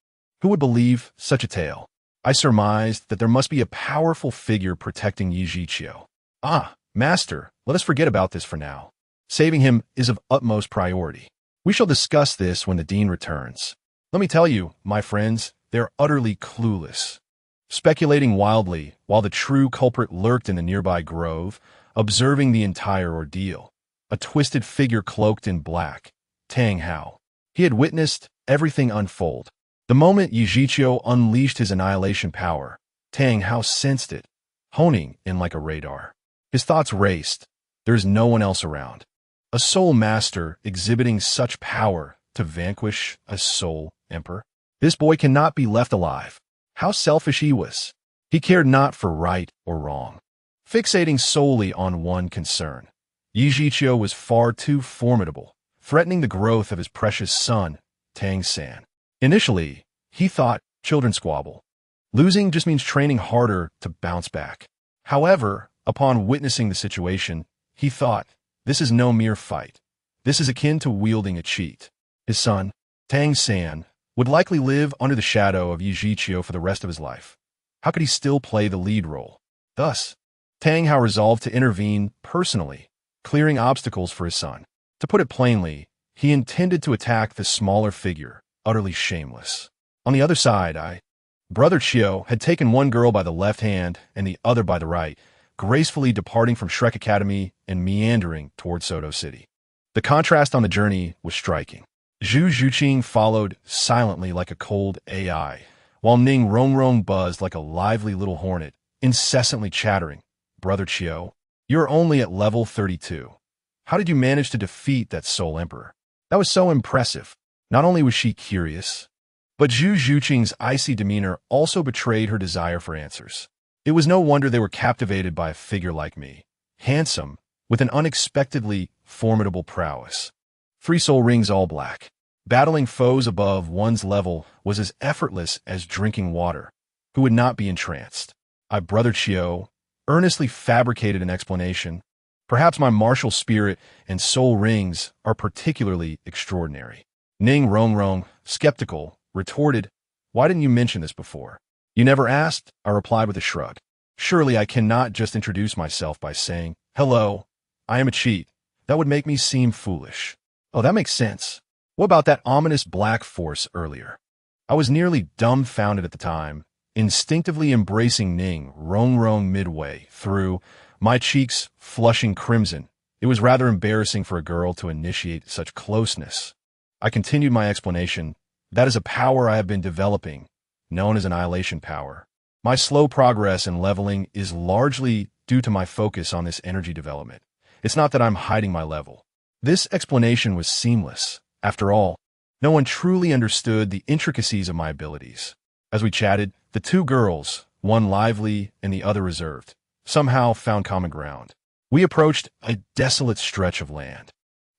Who would believe such a tale?" I surmised that there must be a powerful figure protecting Yijiqiu. "Ah, master, let us forget about this for now. Saving him is of utmost priority. We shall discuss this when the dean returns. Let me tell you, my friends, they're utterly clueless." Speculating wildly, while the true culprit lurked in the nearby grove, observing the entire ordeal, a twisted figure cloaked in black, Tang Hao. He had witnessed everything unfold. The moment Yijiqiu unleashed his annihilation power, Tang Hao sensed it, honing in like a radar. His thoughts raced. There is no one else around. A soul master exhibiting such power to vanquish a soul emperor? This boy cannot be left alive. How selfish he was. He cared not for right or wrong, fixating solely on one concern. Yijiqiu was far too formidable, threatening the growth of his precious son, Tang San. Initially, he thought children squabble. Losing just means training harder to bounce back. However, Upon witnessing the situation, he thought, this is no mere fight. This is akin to wielding a cheat. His son, Tang San, would likely live under the shadow of Yi Zhiqiu for the rest of his life. How could he still play the lead role? Thus, Tang Hao resolved to intervene personally, clearing obstacles for his son. To put it plainly, he intended to attack the smaller figure, utterly shameless. On the other side, Brother Chiu had taken one girl by the left hand and the other by the right, gracefully departing from Shrek Academy and meandering toward Soto City. The contrast on the journey was striking. Zhu Zhuqing followed silently like a cold AI, while Ning Rongrong buzzed like a lively little hornet, incessantly chattering, Brother Chiu, you're only at level 32. How did you manage to defeat that Soul Emperor? That was so impressive. Not only was she curious, but Zhu Zhuqing's icy demeanor also betrayed her desire for answers. It was no wonder they were captivated by a figure like me, handsome, with an unexpectedly formidable prowess. 3 soul rings all black. Battling foes above one's level was as effortless as drinking water. Who would not be entranced? Brother Chiu earnestly fabricated an explanation. Perhaps my martial spirit and soul rings are particularly extraordinary. Ning Rongrong, skeptical, retorted, why didn't you mention this before? You never asked, I replied with a shrug. Surely I cannot just introduce myself by saying, hello, I am a cheat. That would make me seem foolish. Oh, that makes sense. What about that ominous black force earlier? I was nearly dumbfounded at the time, instinctively embracing Ning Rongrong midway through, my cheeks flushing crimson. It was rather embarrassing for a girl to initiate such closeness. I continued my explanation. That is a power I have been developing, known as annihilation power. My slow progress in leveling is largely due to my focus on this energy development. It's not that I'm hiding my level. This explanation was seamless. After all, no one truly understood the intricacies of my abilities. As we chatted, the 2 girls, one lively and the other reserved, somehow found common ground. We approached a desolate stretch of land,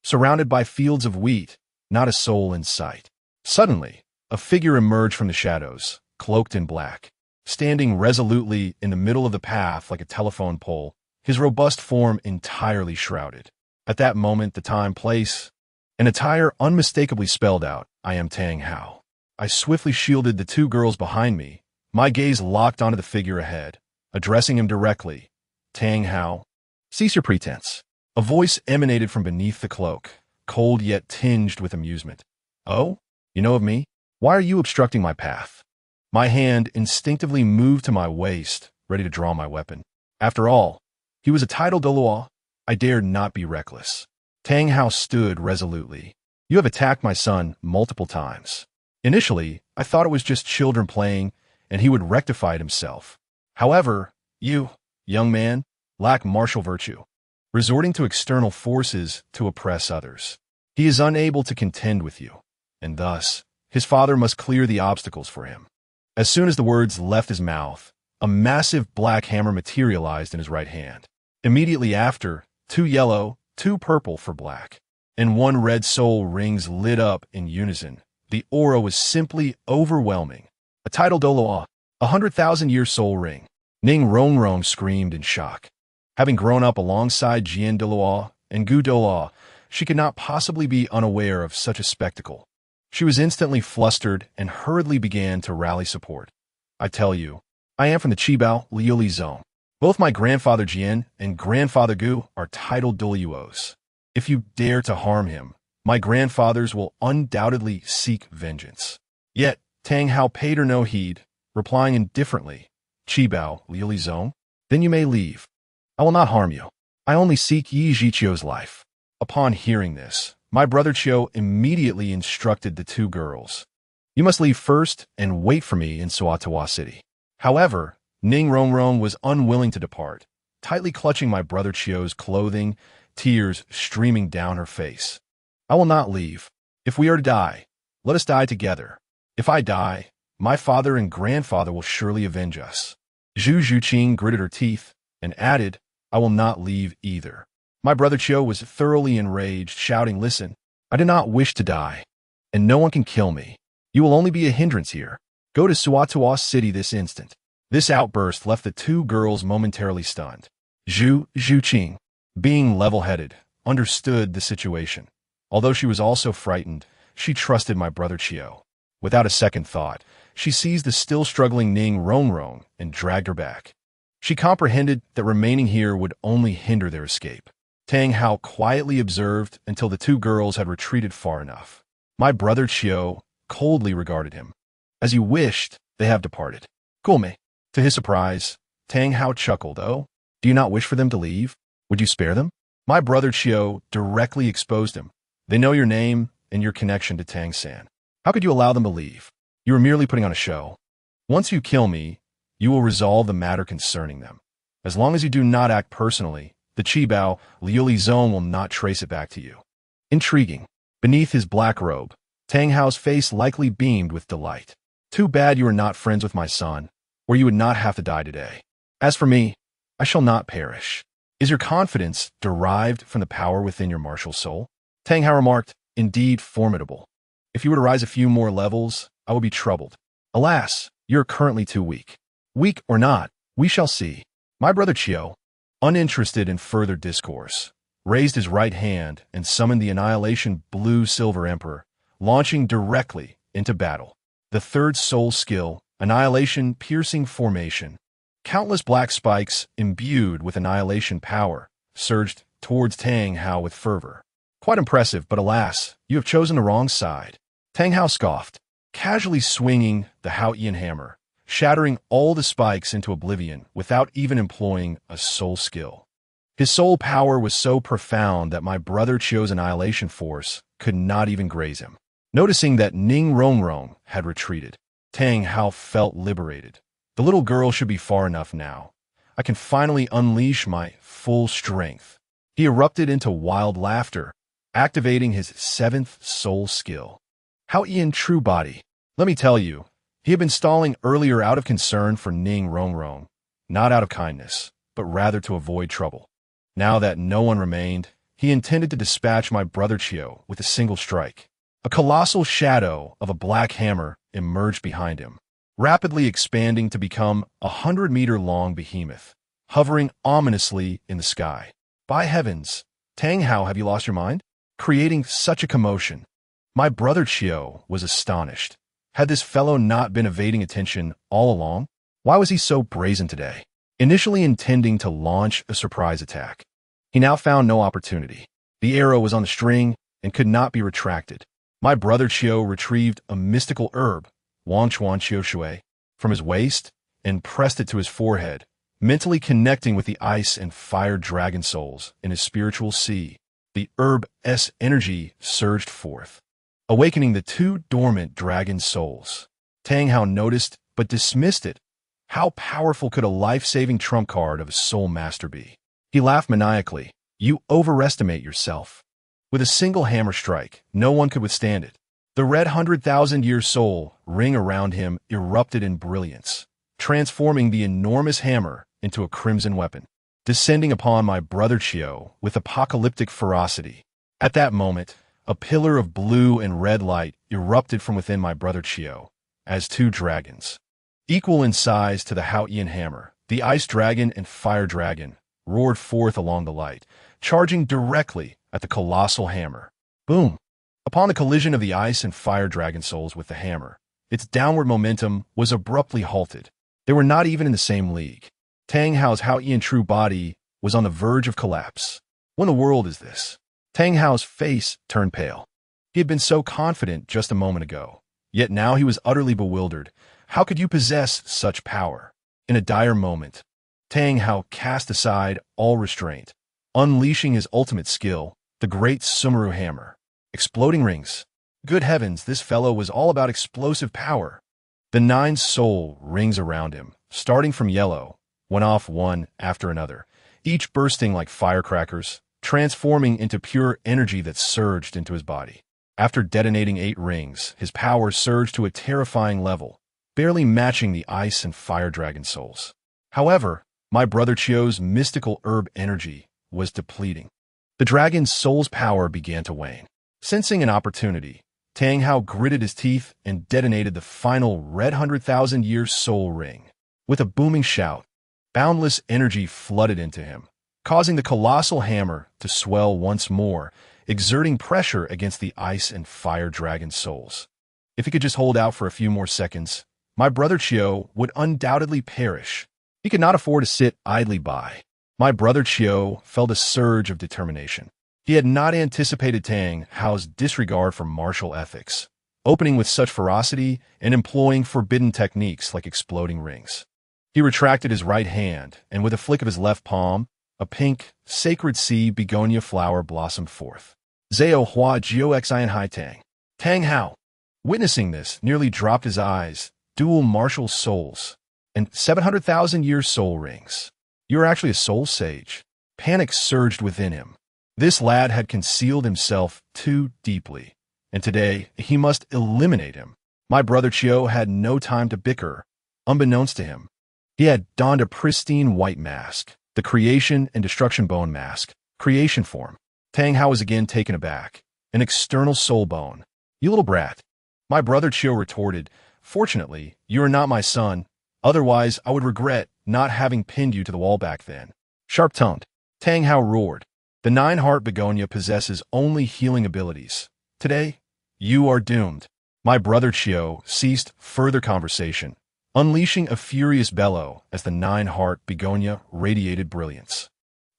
surrounded by fields of wheat, not a soul in sight. Suddenly, a figure emerged from the shadows, cloaked in black, standing resolutely in the middle of the path like a telephone pole, his robust form entirely shrouded. At that moment, the time, place, and attire unmistakably spelled out, I am Tang Hao. I swiftly shielded the 2 girls behind me, my gaze locked onto the figure ahead, addressing him directly. Tang Hao, cease your pretense. A voice emanated from beneath the cloak, cold yet tinged with amusement. Oh, you know of me? Why are you obstructing my path? My hand instinctively moved to my waist, ready to draw my weapon. After all, he was a titled Douluo. I dared not be reckless. Tang Hao stood resolutely. You have attacked my son multiple times. Initially, I thought it was just children playing, and he would rectify it himself. However, you, young man, lack martial virtue, resorting to external forces to oppress others. He is unable to contend with you, and thus, his father must clear the obstacles for him. As soon as the words left his mouth, a massive black hammer materialized in his right hand. Immediately after, 2 yellow, 2 purple for black, and 1 red soul rings lit up in unison. The aura was simply overwhelming. A title Douluo, 100,000-year soul ring. Ning Rongrong screamed in shock. Having grown up alongside Jian Douluo and Gu Douluo, she could not possibly be unaware of such a spectacle. She was instantly flustered and hurriedly began to rally support. I tell you, I am from the Qibao Liuli zone. Both my grandfather Jian and grandfather Gu are titled Douluos. If you dare to harm him, my grandfathers will undoubtedly seek vengeance. Yet, Tang Hao paid her no heed, replying indifferently, Qibao Liuli zone? Then you may leave. I will not harm you. I only seek Yi Zhiqiu's life. Upon hearing this, my brother Chiu immediately instructed the 2 girls. You must leave first and wait for me in Suatawa City. However, Ning Rongrong was unwilling to depart, tightly clutching my brother Chiu's clothing, tears streaming down her face. I will not leave. If we are to die, let us die together. If I die, my father and grandfather will surely avenge us. Zhu Zhuqing gritted her teeth and added, I will not leave either. My brother Chiu was thoroughly enraged, shouting, listen, I do not wish to die, and no one can kill me. You will only be a hindrance here. Go to Suatawa City this instant. This outburst left the 2 girls momentarily stunned. Zhu Zhuqing, being level-headed, understood the situation. Although she was also frightened, she trusted my brother Qiu. Without a second thought, she seized the still struggling Ning Rongrong and dragged her back. She comprehended that remaining here would only hinder their escape. Tang Hao quietly observed until the two girls had retreated far enough. My brother Qiu coldly regarded him. As you wished, they have departed. Gulme. To his surprise, Tang Hao chuckled. Oh, do you not wish for them to leave? Would you spare them? My brother Qiu directly exposed him. They know your name and your connection to Tang San. How could you allow them to leave? You are merely putting on a show. Once you kill me, you will resolve the matter concerning them. As long as you do not act personally, the Qibao Liuli Zone will not trace it back to you. Intriguing. Beneath his black robe, Tang Hao's face likely beamed with delight. Too bad you are not friends with my son, or you would not have to die today. As for me, I shall not perish. Is your confidence derived from the power within your martial soul? Tang Hao remarked, indeed formidable. If you were to rise a few more levels, I would be troubled. Alas, you are currently too weak. Weak or not, we shall see. My brother Qiu, uninterested in further discourse, raised his right hand and summoned the Annihilation Blue-Silver Emperor, launching directly into battle. The third soul skill, Annihilation Piercing Formation. Countless black spikes, imbued with annihilation power, surged towards Tang Hao with fervor. Quite impressive, but alas, you have chosen the wrong side. Tang Hao scoffed, casually swinging the Haotian hammer, shattering all the spikes into oblivion without even employing a soul skill. His soul power was so profound that my brother Qiu's annihilation force could not even graze him. Noticing that Ning Rongrong had retreated, Tang Hao felt liberated. The little girl should be far enough now. I can finally unleash my full strength. He erupted into wild laughter, activating his seventh soul skill. Haotian True Body. Let me tell you, he had been stalling earlier out of concern for Ning Rongrong, not out of kindness, but rather to avoid trouble. Now that no one remained, he intended to dispatch my brother Qiu with a single strike. A colossal shadow of a black hammer emerged behind him, rapidly expanding to become a 100-meter-long behemoth, hovering ominously in the sky. By heavens, Tang Hao, have you lost your mind? Creating such a commotion. My brother Qiu was astonished. Had this fellow not been evading attention all along? Why was he so brazen today? Initially intending to launch a surprise attack, he now found no opportunity. The arrow was on the string and could not be retracted. My brother Qiu retrieved a mystical herb, Wangchuan Qiu Shui, from his waist and pressed it to his forehead, mentally connecting with the ice and fire dragon souls in his spiritual sea. The herb's energy surged forth, awakening the two dormant dragon souls. Tang Hao noticed but dismissed it. How powerful could a life-saving trump card of a soul master be? He laughed maniacally. You overestimate yourself. With a single hammer strike, no one could withstand it. The red 100,000-year soul ring around him erupted in brilliance, transforming the enormous hammer into a crimson weapon, descending upon my brother Qiu with apocalyptic ferocity. At that moment, a pillar of blue and red light erupted from within my brother Qiu, as two dragons, equal in size to the Haotian hammer, the ice dragon and fire dragon, roared forth along the light, charging directly at the colossal hammer. Boom! Upon the collision of the ice and fire dragon souls with the hammer, its downward momentum was abruptly halted. They were not even in the same league. Tang Hao's Haotian True Body was on the verge of collapse. What in the world is this? Tang Hao's face turned pale. He had been so confident just a moment ago, yet now he was utterly bewildered. How could you possess such power? In a dire moment, Tang Hao cast aside all restraint, unleashing his ultimate skill, the Great Sumeru Hammer. Exploding rings. Good heavens, this fellow was all about explosive power. The 9 soul rings around him, starting from yellow, went off one after another, each bursting like firecrackers, transforming into pure energy that surged into his body. After detonating 8 rings, his power surged to a terrifying level, barely matching the ice and fire dragon souls. However, my brother Qiu's mystical herb energy was depleting. The dragon's soul's power began to wane. Sensing an opportunity, Tang Hao gritted his teeth and detonated the final red 100,000-year soul ring. With a booming shout, boundless energy flooded into him, causing the colossal hammer to swell once more, exerting pressure against the ice and fire dragon's souls. If he could just hold out for a few more seconds, my brother Chio would undoubtedly perish. He could not afford to sit idly by. My brother Chio felt a surge of determination. He had not anticipated Tang Hao's disregard for martial ethics, opening with such ferocity and employing forbidden techniques like exploding rings. He retracted his right hand, and with a flick of his left palm, a pink, sacred sea begonia flower blossomed forth. Zao Hua Jiu Xian Hai Tang. Tang Hao, witnessing this, nearly dropped his eyes. Dual martial souls and 700,000-year soul rings. You're actually a soul sage. Panic surged within him. This lad had concealed himself too deeply, and today he must eliminate him. My brother Chio had no time to bicker. Unbeknownst to him, he had donned a pristine white mask, the creation and destruction bone mask, creation form. Tang Hao was again taken aback. An external soul bone. You little brat. My brother Chio retorted, fortunately, you are not my son. Otherwise, I would regret not having pinned you to the wall back then. Sharp-tongued, Tang Hao roared. The nine-heart begonia possesses only healing abilities. Today, you are doomed. My brother Chio ceased further conversation, unleashing a furious bellow as the nine-heart begonia radiated brilliance,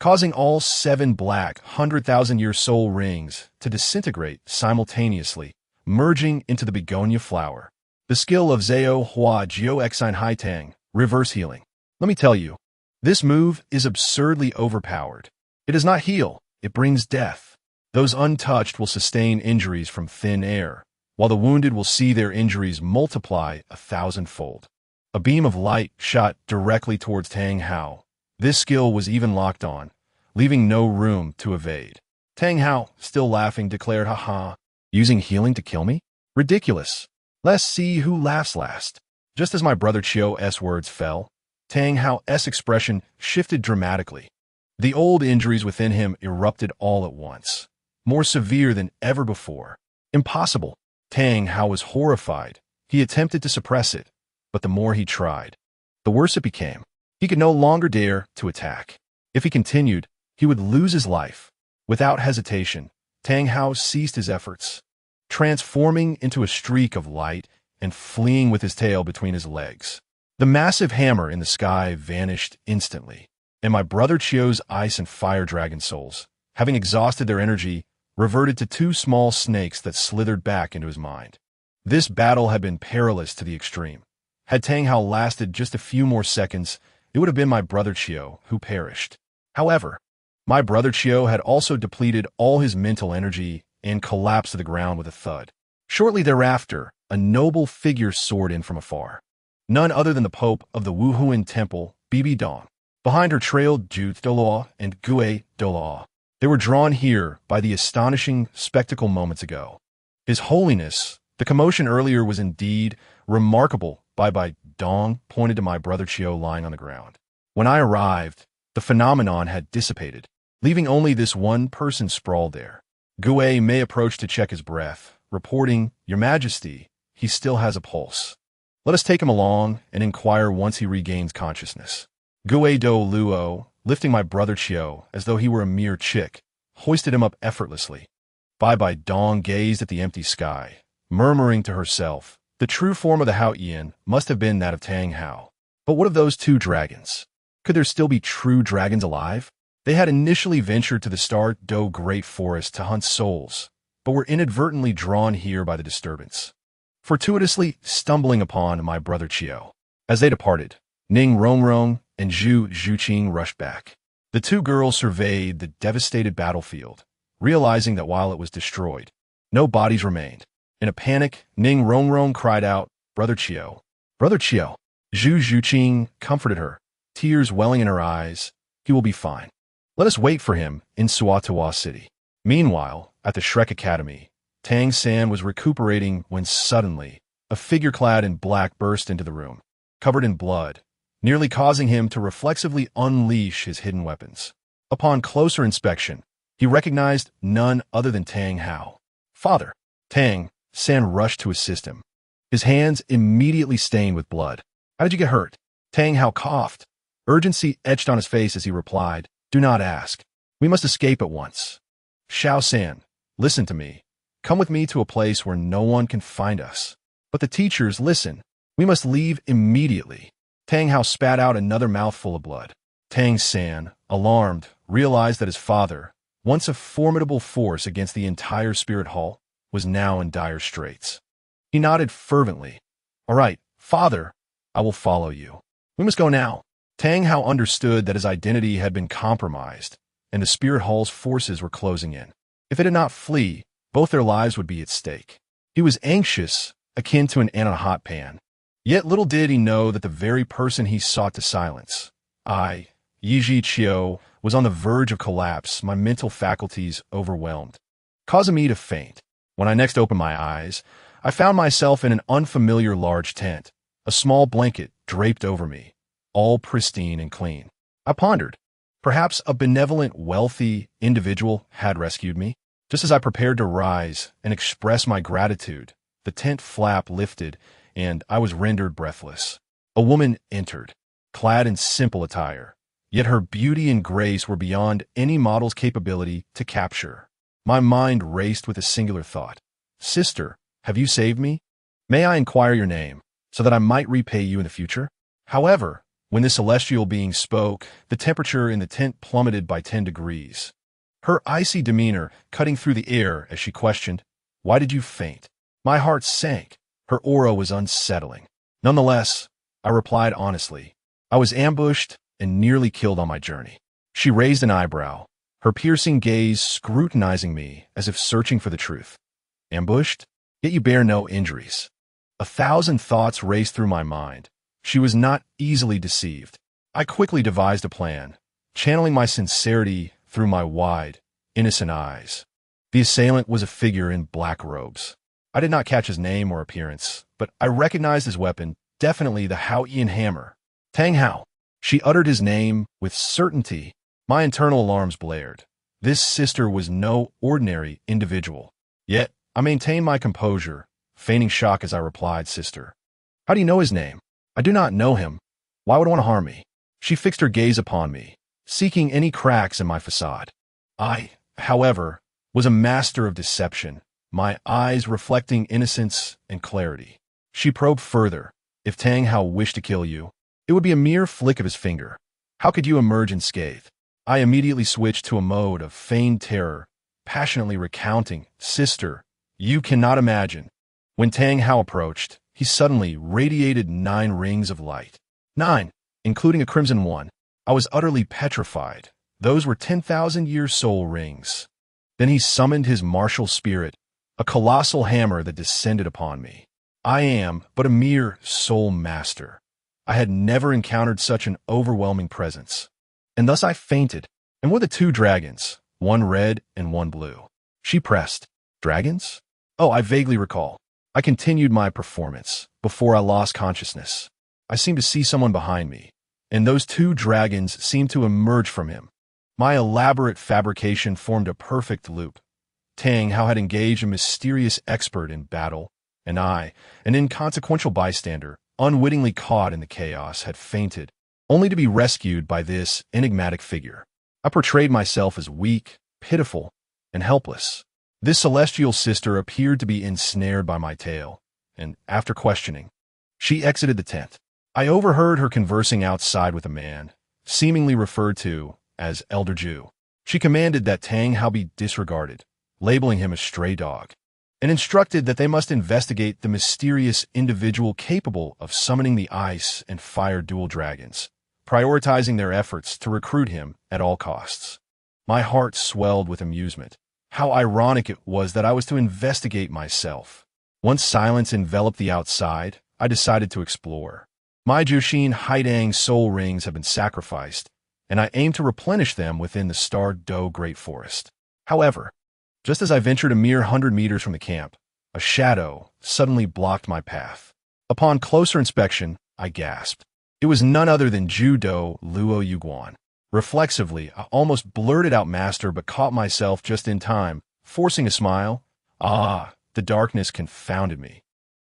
causing all 7 black 100,000-year soul rings to disintegrate simultaneously, merging into the begonia flower. The skill of Zao Hua Jiu Xian Hai Tang, reverse healing. Let me tell you, this move is absurdly overpowered. It does not heal, it brings death. Those untouched will sustain injuries from thin air, while the wounded will see their injuries multiply 1,000-fold. A beam of light shot directly towards Tang Hao. This skill was even locked on, leaving no room to evade. Tang Hao, still laughing, declared, "Haha, using healing to kill me? Ridiculous. Let's see who laughs last." Just as my brother Chio's words fell, Tang Hao's expression shifted dramatically. The old injuries within him erupted all at once, more severe than ever before. Impossible. Tang Hao was horrified. He attempted to suppress it, but the more he tried, the worse it became. He could no longer dare to attack. If he continued, he would lose his life. Without hesitation, Tang Hao ceased his efforts, transforming into a streak of light and fleeing with his tail between his legs. The massive hammer in the sky vanished instantly, and my brother Chio's ice and fire dragon souls, having exhausted their energy, reverted to 2 small snakes that slithered back into his mind. This battle had been perilous to the extreme. Had Tang Hao lasted just a few more seconds, it would have been my brother Chio who perished. However, my brother Chio had also depleted all his mental energy and collapsed to the ground with a thud. Shortly thereafter, a noble figure soared in from afar. None other than the Pope of the Wuhuan Temple, Bibi Dong. Behind her trailed Ju Douluo and Gue Douluo. They were drawn here by the astonishing spectacle moments ago. His Holiness, the commotion earlier was indeed remarkable. Bai Dong pointed to my brother Chio lying on the ground. When I arrived, the phenomenon had dissipated, leaving only this one person sprawled there. Gue Mei approached to check his breath, reporting, "Your Majesty, he still has a pulse. Let us take him along and inquire once he regains consciousness." Gue Douluo, lifting my brother Chio as though he were a mere chick, hoisted him up effortlessly. Bai Dong gazed at the empty sky, murmuring to herself, the true form of the Hao Ian must have been that of Tang Hao. But what of those 2 dragons? Could there still be true dragons alive? They had initially ventured to the Star Do Great Forest to hunt souls, but were inadvertently drawn here by the disturbance, fortuitously stumbling upon my brother Chio. As they departed, Ning Rongrong and Zhu Zhuqing rushed back. The 2 girls surveyed the devastated battlefield, realizing that while it was destroyed, no bodies remained. In a panic, Ning Rongrong cried out, "Brother Chio! Brother Chio!" Zhu Zhuqing comforted her, tears welling in her eyes. "He will be fine. Let us wait for him in Suatawa City." Meanwhile, at the Shrek Academy, Tang San was recuperating when suddenly, a figure clad in black burst into the room, covered in blood, nearly causing him to reflexively unleash his hidden weapons. Upon closer inspection, he recognized none other than Tang Hao. "Father!" Tang San rushed to assist him, his hands immediately stained with blood. "How did you get hurt?" Tang Hao coughed. Urgency etched on his face as he replied, Do not ask. We must escape at once. Xiao San, listen to me. Come with me to a place where no one can find us. But the teachers, listen. We must leave immediately. Tang Hao spat out another mouthful of blood. Tang San, alarmed, realized that his father, once a formidable force against the entire spirit hall, was now in dire straits. He nodded fervently. All right, father, I will follow you. We must go now. Tang Hao understood that his identity had been compromised, and the spirit hall's forces were closing in. If it did not flee, both their lives would be at stake. He was anxious, akin to an ant on a hot pan. Yet little did he know that the very person he sought to silence, Yiji Qiu, was on the verge of collapse, my mental faculties overwhelmed, causing me to faint. When I next opened my eyes, I found myself in an unfamiliar large tent, a small blanket draped over me, all pristine and clean. I pondered. Perhaps a benevolent, wealthy individual had rescued me. Just as I prepared to rise and express my gratitude, the tent flap lifted, and I was rendered breathless. A woman entered, clad in simple attire, yet her beauty and grace were beyond any model's capability to capture. My mind raced with a singular thought. Sister, have you saved me? May I inquire your name, so that I might repay you in the future? However, when this celestial being spoke, the temperature in the tent plummeted by 10 degrees. Her icy demeanor cutting through the air as she questioned, "Why did you faint?" My heart sank. Her aura was unsettling. Nonetheless, I replied honestly, I was ambushed and nearly killed on my journey. She raised an eyebrow, her piercing gaze scrutinizing me as if searching for the truth. Ambushed? Yet you bear no injuries. 1,000 thoughts raced through my mind. She was not easily deceived. I quickly devised a plan, channeling my sincerity through my wide, innocent eyes. The assailant was a figure in black robes. I did not catch his name or appearance, but I recognized his weapon, definitely the Hao-Ian hammer. Tang Hao. She uttered his name with certainty. My internal alarms blared. This sister was no ordinary individual. Yet, I maintained my composure, feigning shock as I replied, Sister. How do you know his name? I do not know him. Why would he want to harm me? She fixed her gaze upon me, seeking any cracks in my facade. I, however, was a master of deception, my eyes reflecting innocence and clarity. She probed further. If Tang Hao wished to kill you, it would be a mere flick of his finger. How could you emerge unscathed? I immediately switched to a mode of feigned terror, passionately recounting, Sister, you cannot imagine. When Tang Hao approached, he suddenly radiated 9 rings of light. 9, including a crimson one. I was utterly petrified. Those were 10,000-year soul rings. Then he summoned his martial spirit, a colossal hammer that descended upon me. I am but a mere soul master. I had never encountered such an overwhelming presence. And thus I fainted, and were the 2 dragons, one red and one blue. She pressed. Dragons? Oh, I vaguely recall. I continued my performance. Before I lost consciousness, I seemed to see someone behind me, and those 2 dragons seemed to emerge from him. My elaborate fabrication formed a perfect loop. Tang Hao had engaged a mysterious expert in battle, and I, an inconsequential bystander, unwittingly caught in the chaos, had fainted, only to be rescued by this enigmatic figure. I portrayed myself as weak, pitiful, and helpless. This celestial sister appeared to be ensnared by my tale, and after questioning, she exited the tent. I overheard her conversing outside with a man, seemingly referred to as Elder Jew. She commanded that Tang Hao be disregarded, labeling him a stray dog, and instructed that they must investigate the mysterious individual capable of summoning the ice and fire dual dragons, prioritizing their efforts to recruit him at all costs. My heart swelled with amusement. How ironic it was that I was to investigate myself. Once silence enveloped the outside, I decided to explore. My Jushin Haidang soul rings have been sacrificed, and I aim to replenish them within the Star Do Great Forest. However, just as I ventured a mere 100 meters from the camp, a shadow suddenly blocked my path. Upon closer inspection, I gasped. It was none other than Judo Luo Yuguan. Reflexively, I almost blurted out master but caught myself just in time, forcing a smile. Ah, the darkness confounded me.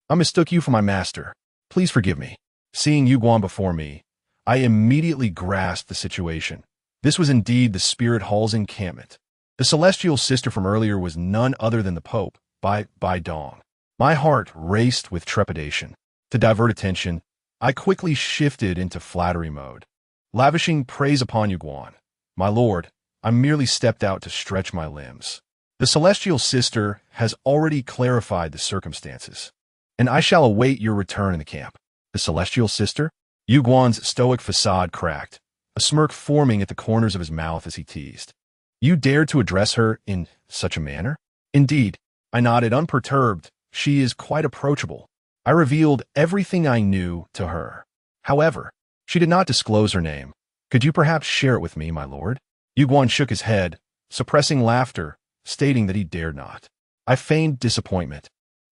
I mistook you for my master. Please forgive me. Seeing Yuguan before me, I immediately grasped the situation. This was indeed the spirit hall's encampment. The celestial sister from earlier was none other than the Pope, Bai Dong. My heart raced with trepidation. To divert attention, I quickly shifted into flattery mode. Lavishing praise upon you, Guan. My lord, I merely stepped out to stretch my limbs. The celestial sister has already clarified the circumstances, and I shall await your return in the camp. The celestial sister? Yu Guan's stoic facade cracked, a smirk forming at the corners of his mouth as he teased. You dared to address her in such a manner? Indeed, I nodded unperturbed. She is quite approachable. I revealed everything I knew to her. However, she did not disclose her name. Could you perhaps share it with me, my lord? Yu Guan shook his head, suppressing laughter, stating that he dared not. I feigned disappointment,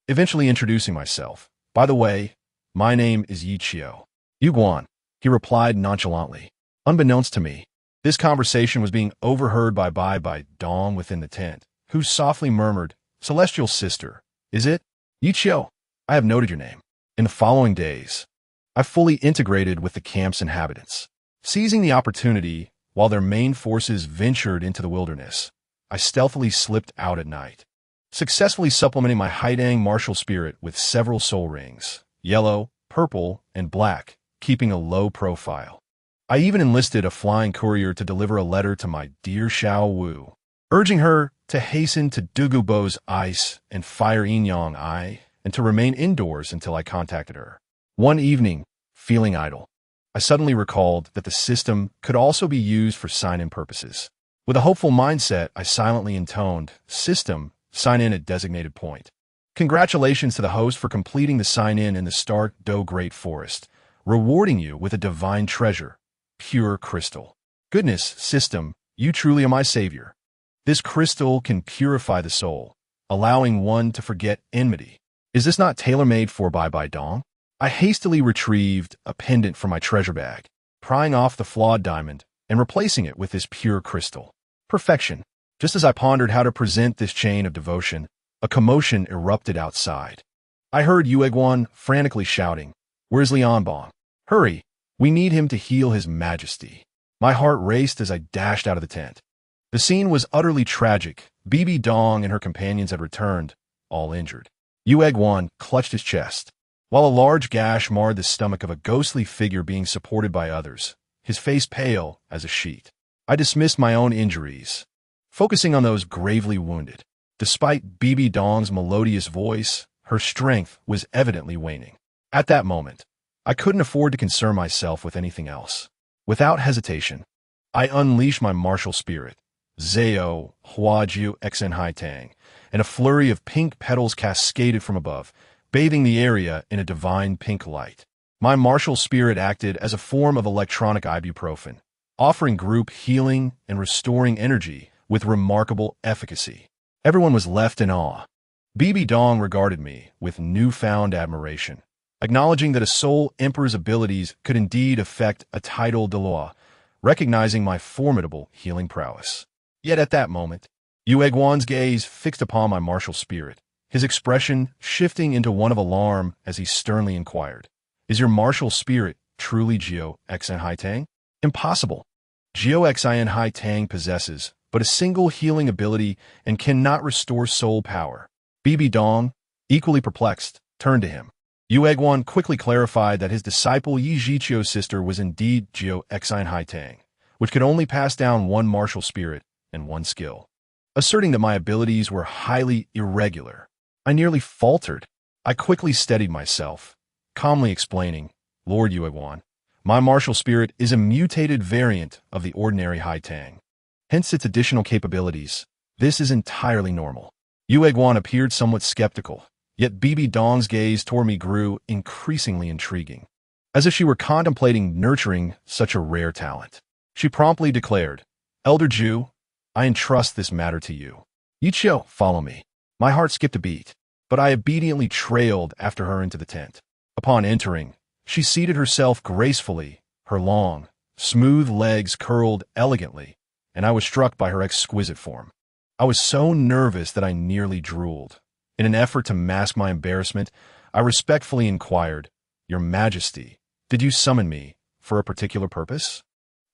eventually introducing myself. By the way, my name is Yi Qiu. Yu Guan, he replied nonchalantly. Unbeknownst to me, this conversation was being overheard by Bai Dong within the tent, who softly murmured, Celestial sister, is it? Yi Qiu, I have noted your name. In the following days, I fully integrated with the camp's inhabitants. Seizing the opportunity, while their main forces ventured into the wilderness, I stealthily slipped out at night, successfully supplementing my Haidang martial spirit with several soul rings, yellow, purple, and black, keeping a low profile. I even enlisted a flying courier to deliver a letter to my dear Xiao Wu, urging her to hasten to Douluo's ice and fire Yinyang Ai, and to remain indoors until I contacted her. One evening, feeling idle, I suddenly recalled that the system could also be used for sign-in purposes. With a hopeful mindset, I silently intoned, System, sign in at designated point. Congratulations to the host for completing the sign-in in the Stark Do Great Forest, rewarding you with a divine treasure, pure crystal. Goodness, system, you truly are my savior. This crystal can purify the soul, allowing one to forget enmity. Is this not tailor-made for Bai Dong? I hastily retrieved a pendant from my treasure bag, prying off the flawed diamond and replacing it with this pure crystal. Perfection. Just as I pondered how to present this chain of devotion, a commotion erupted outside. I heard Yue Guan frantically shouting, Where's Lianbong? Hurry, we need him to heal his majesty. My heart raced as I dashed out of the tent. The scene was utterly tragic. Bibi Dong and her companions had returned, all injured. Yue Guan clutched his chest, while a large gash marred the stomach of a ghostly figure being supported by others, his face pale as a sheet. I dismissed my own injuries, focusing on those gravely wounded. Despite Bibi Dong's melodious voice, her strength was evidently waning. At that moment, I couldn't afford to concern myself with anything else. Without hesitation, I unleashed my martial spirit, Zao, Huajiu Xen Hai Tang, and a flurry of pink petals cascaded from above, bathing the area in a divine pink light. My martial spirit acted as a form of electronic ibuprofen, offering group healing and restoring energy with remarkable efficacy. Everyone was left in awe. Bibi Dong regarded me with newfound admiration, acknowledging that a soul emperor's abilities could indeed affect a title Douluo, recognizing my formidable healing prowess. Yet at that moment, Yue Guan's gaze fixed upon my martial spirit, his expression shifting into one of alarm as he sternly inquired, Is your martial spirit truly Jiu Xen Hai Tang? Impossible. Jiu Xen Hai Tang possesses but a single healing ability and cannot restore soul power. Bibi Dong, equally perplexed, turned to him. Yue Guan quickly clarified that his disciple Yi Zhiqiu's sister was indeed Jiu Xen Hai Tang, which could only pass down one martial spirit and one skill. Asserting that my abilities were highly irregular, I nearly faltered. I quickly steadied myself, calmly explaining, Lord Yue Guan, my martial spirit is a mutated variant of the ordinary Hai Tang, hence its additional capabilities. This is entirely normal. Yue Guan appeared somewhat skeptical, yet Bibi Dong's gaze toward me grew increasingly intriguing, as if she were contemplating nurturing such a rare talent. She promptly declared, Elder Ju, I entrust this matter to you. Yi Qiu, follow me. My heart skipped a beat, but I obediently trailed after her into the tent. Upon entering, she seated herself gracefully, her long, smooth legs curled elegantly, and I was struck by her exquisite form. I was so nervous that I nearly drooled. In an effort to mask my embarrassment, I respectfully inquired, Your Majesty, did you summon me for a particular purpose?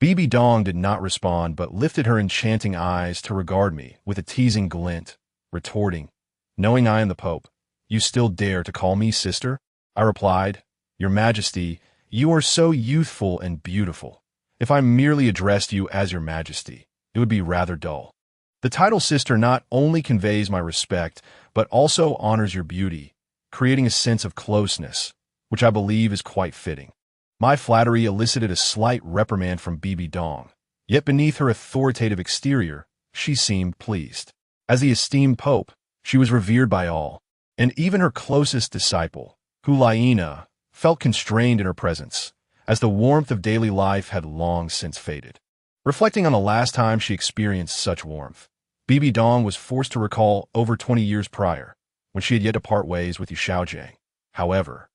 Bibi Dong did not respond but lifted her enchanting eyes to regard me with a teasing glint, retorting, "Knowing I am the Pope, you still dare to call me sister?" I replied, "Your Majesty, you are so youthful and beautiful. If I merely addressed you as Your Majesty, it would be rather dull. The title sister not only conveys my respect, but also honors your beauty, creating a sense of closeness, which I believe is quite fitting." My flattery elicited a slight reprimand from Bibi Dong, yet beneath her authoritative exterior, she seemed pleased. As the esteemed Pope, she was revered by all, and even her closest disciple, Hulaina, felt constrained in her presence, as the warmth of daily life had long since faded. Reflecting on the last time she experienced such warmth, Bibi Dong was forced to recall over 20 years prior, when she had yet to part ways with Yu Shaojiang. However,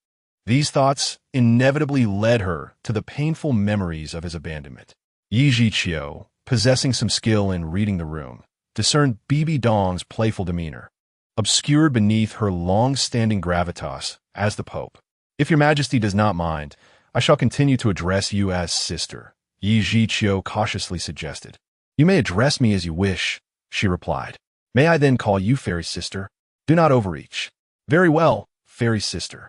these thoughts inevitably led her to the painful memories of his abandonment. Yi Zhiqiu, possessing some skill in reading the room, discerned Bibi Dong's playful demeanor, obscured beneath her long-standing gravitas as the Pope. "If Your Majesty does not mind, I shall continue to address you as sister," Yi Zhiqiu cautiously suggested. "You may address me as you wish," she replied. "May I then call you Fairy Sister? Do not overreach." "Very well, Fairy Sister."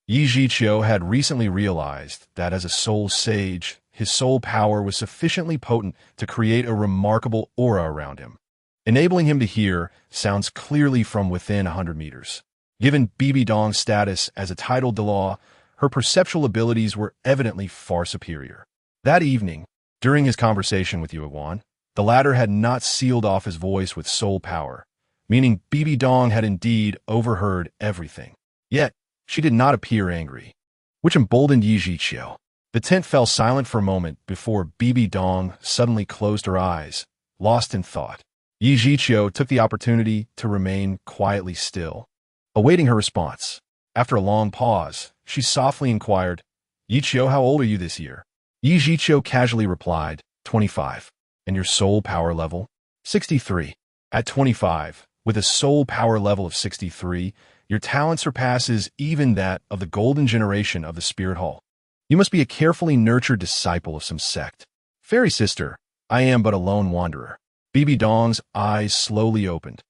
Yi Zhiqiu had recently realized that as a soul sage, his soul power was sufficiently potent to create a remarkable aura around him, enabling him to hear sounds clearly from within 100 meters. Given Bibi Dong's status as a titled Douluo, her perceptual abilities were evidently far superior. That evening, during his conversation with Yuan, the latter had not sealed off his voice with soul power, meaning Bibi Dong had indeed overheard everything. Yet, she did not appear angry, which emboldened Yi Zhiqiu. The tent fell silent for a moment before Bibi Dong suddenly closed her eyes, lost in thought. Yi Zhiqiu took the opportunity to remain quietly still, awaiting her response. After a long pause, she softly inquired, "Yiqiu, how old are you this year?" Yi Zhiqiu casually replied, 25. "And your soul power level?" 63. "At 25, with a soul power level of 63, your talent surpasses even that of the golden generation of the Spirit Hall. You must be a carefully nurtured disciple of some sect." "Fairy Sister, I am but a lone wanderer." Bibi Dong's eyes slowly opened,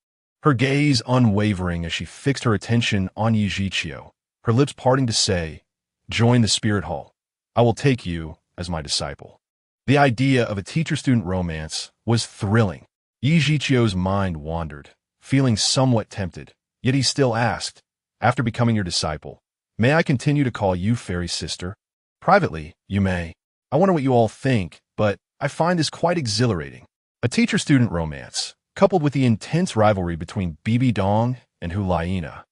her gaze unwavering as she fixed her attention on Yi Zhiqiu, her lips parting to say, "Join the Spirit Hall. I will take you as my disciple." The idea of a teacher-student romance was thrilling. Yi Zhiqiu's mind wandered, feeling somewhat tempted. Yet he still asked, "After becoming your disciple, may I continue to call you Fairy Sister?" "Privately, you may. I wonder what you all think, but I find this quite exhilarating." A teacher-student romance, coupled with the intense rivalry between Bibi Dong and Hulaina,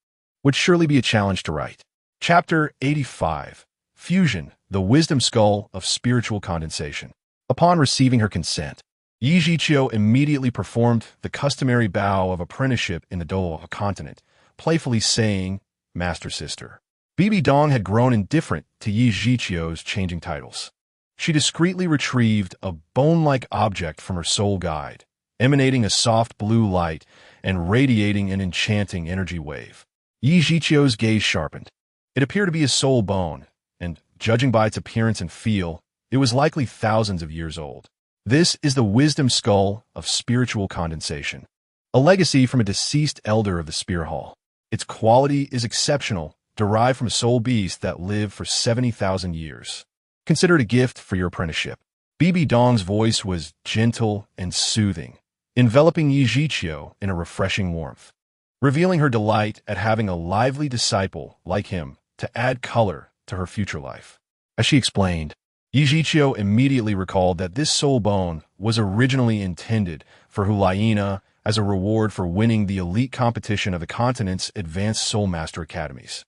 would surely be a challenge to write. Chapter 85. Fusion, the Wisdom Skull of Spiritual Condensation. Upon receiving her consent, Yi Zhiqiu immediately performed the customary bow of apprenticeship in the Douluo continent, playfully saying, "Master Sister." Bibi Dong had grown indifferent to Yi Zhiqiu's changing titles. She discreetly retrieved a bone-like object from her soul guide, emanating a soft blue light and radiating an enchanting energy wave. Yi Zhiqiu's gaze sharpened. It appeared to be a soul bone, and, judging by its appearance and feel, it was likely thousands of years old. This is the wisdom skull of spiritual condensation, a legacy from a deceased elder of the Spirit Hall. Its quality is exceptional, derived from a soul beast that lived for 70,000 years. Consider it a gift for your apprenticeship. Bibi Dong's voice was gentle and soothing, enveloping Yi Zhiqiu in a refreshing warmth, revealing her delight at having a lively disciple like him to add color to her future life. As she explained, Yi Zhiqiu immediately recalled that this soul bone was originally intended for Hulaina as a reward for winning the elite competition of the continent's advanced soul master academies,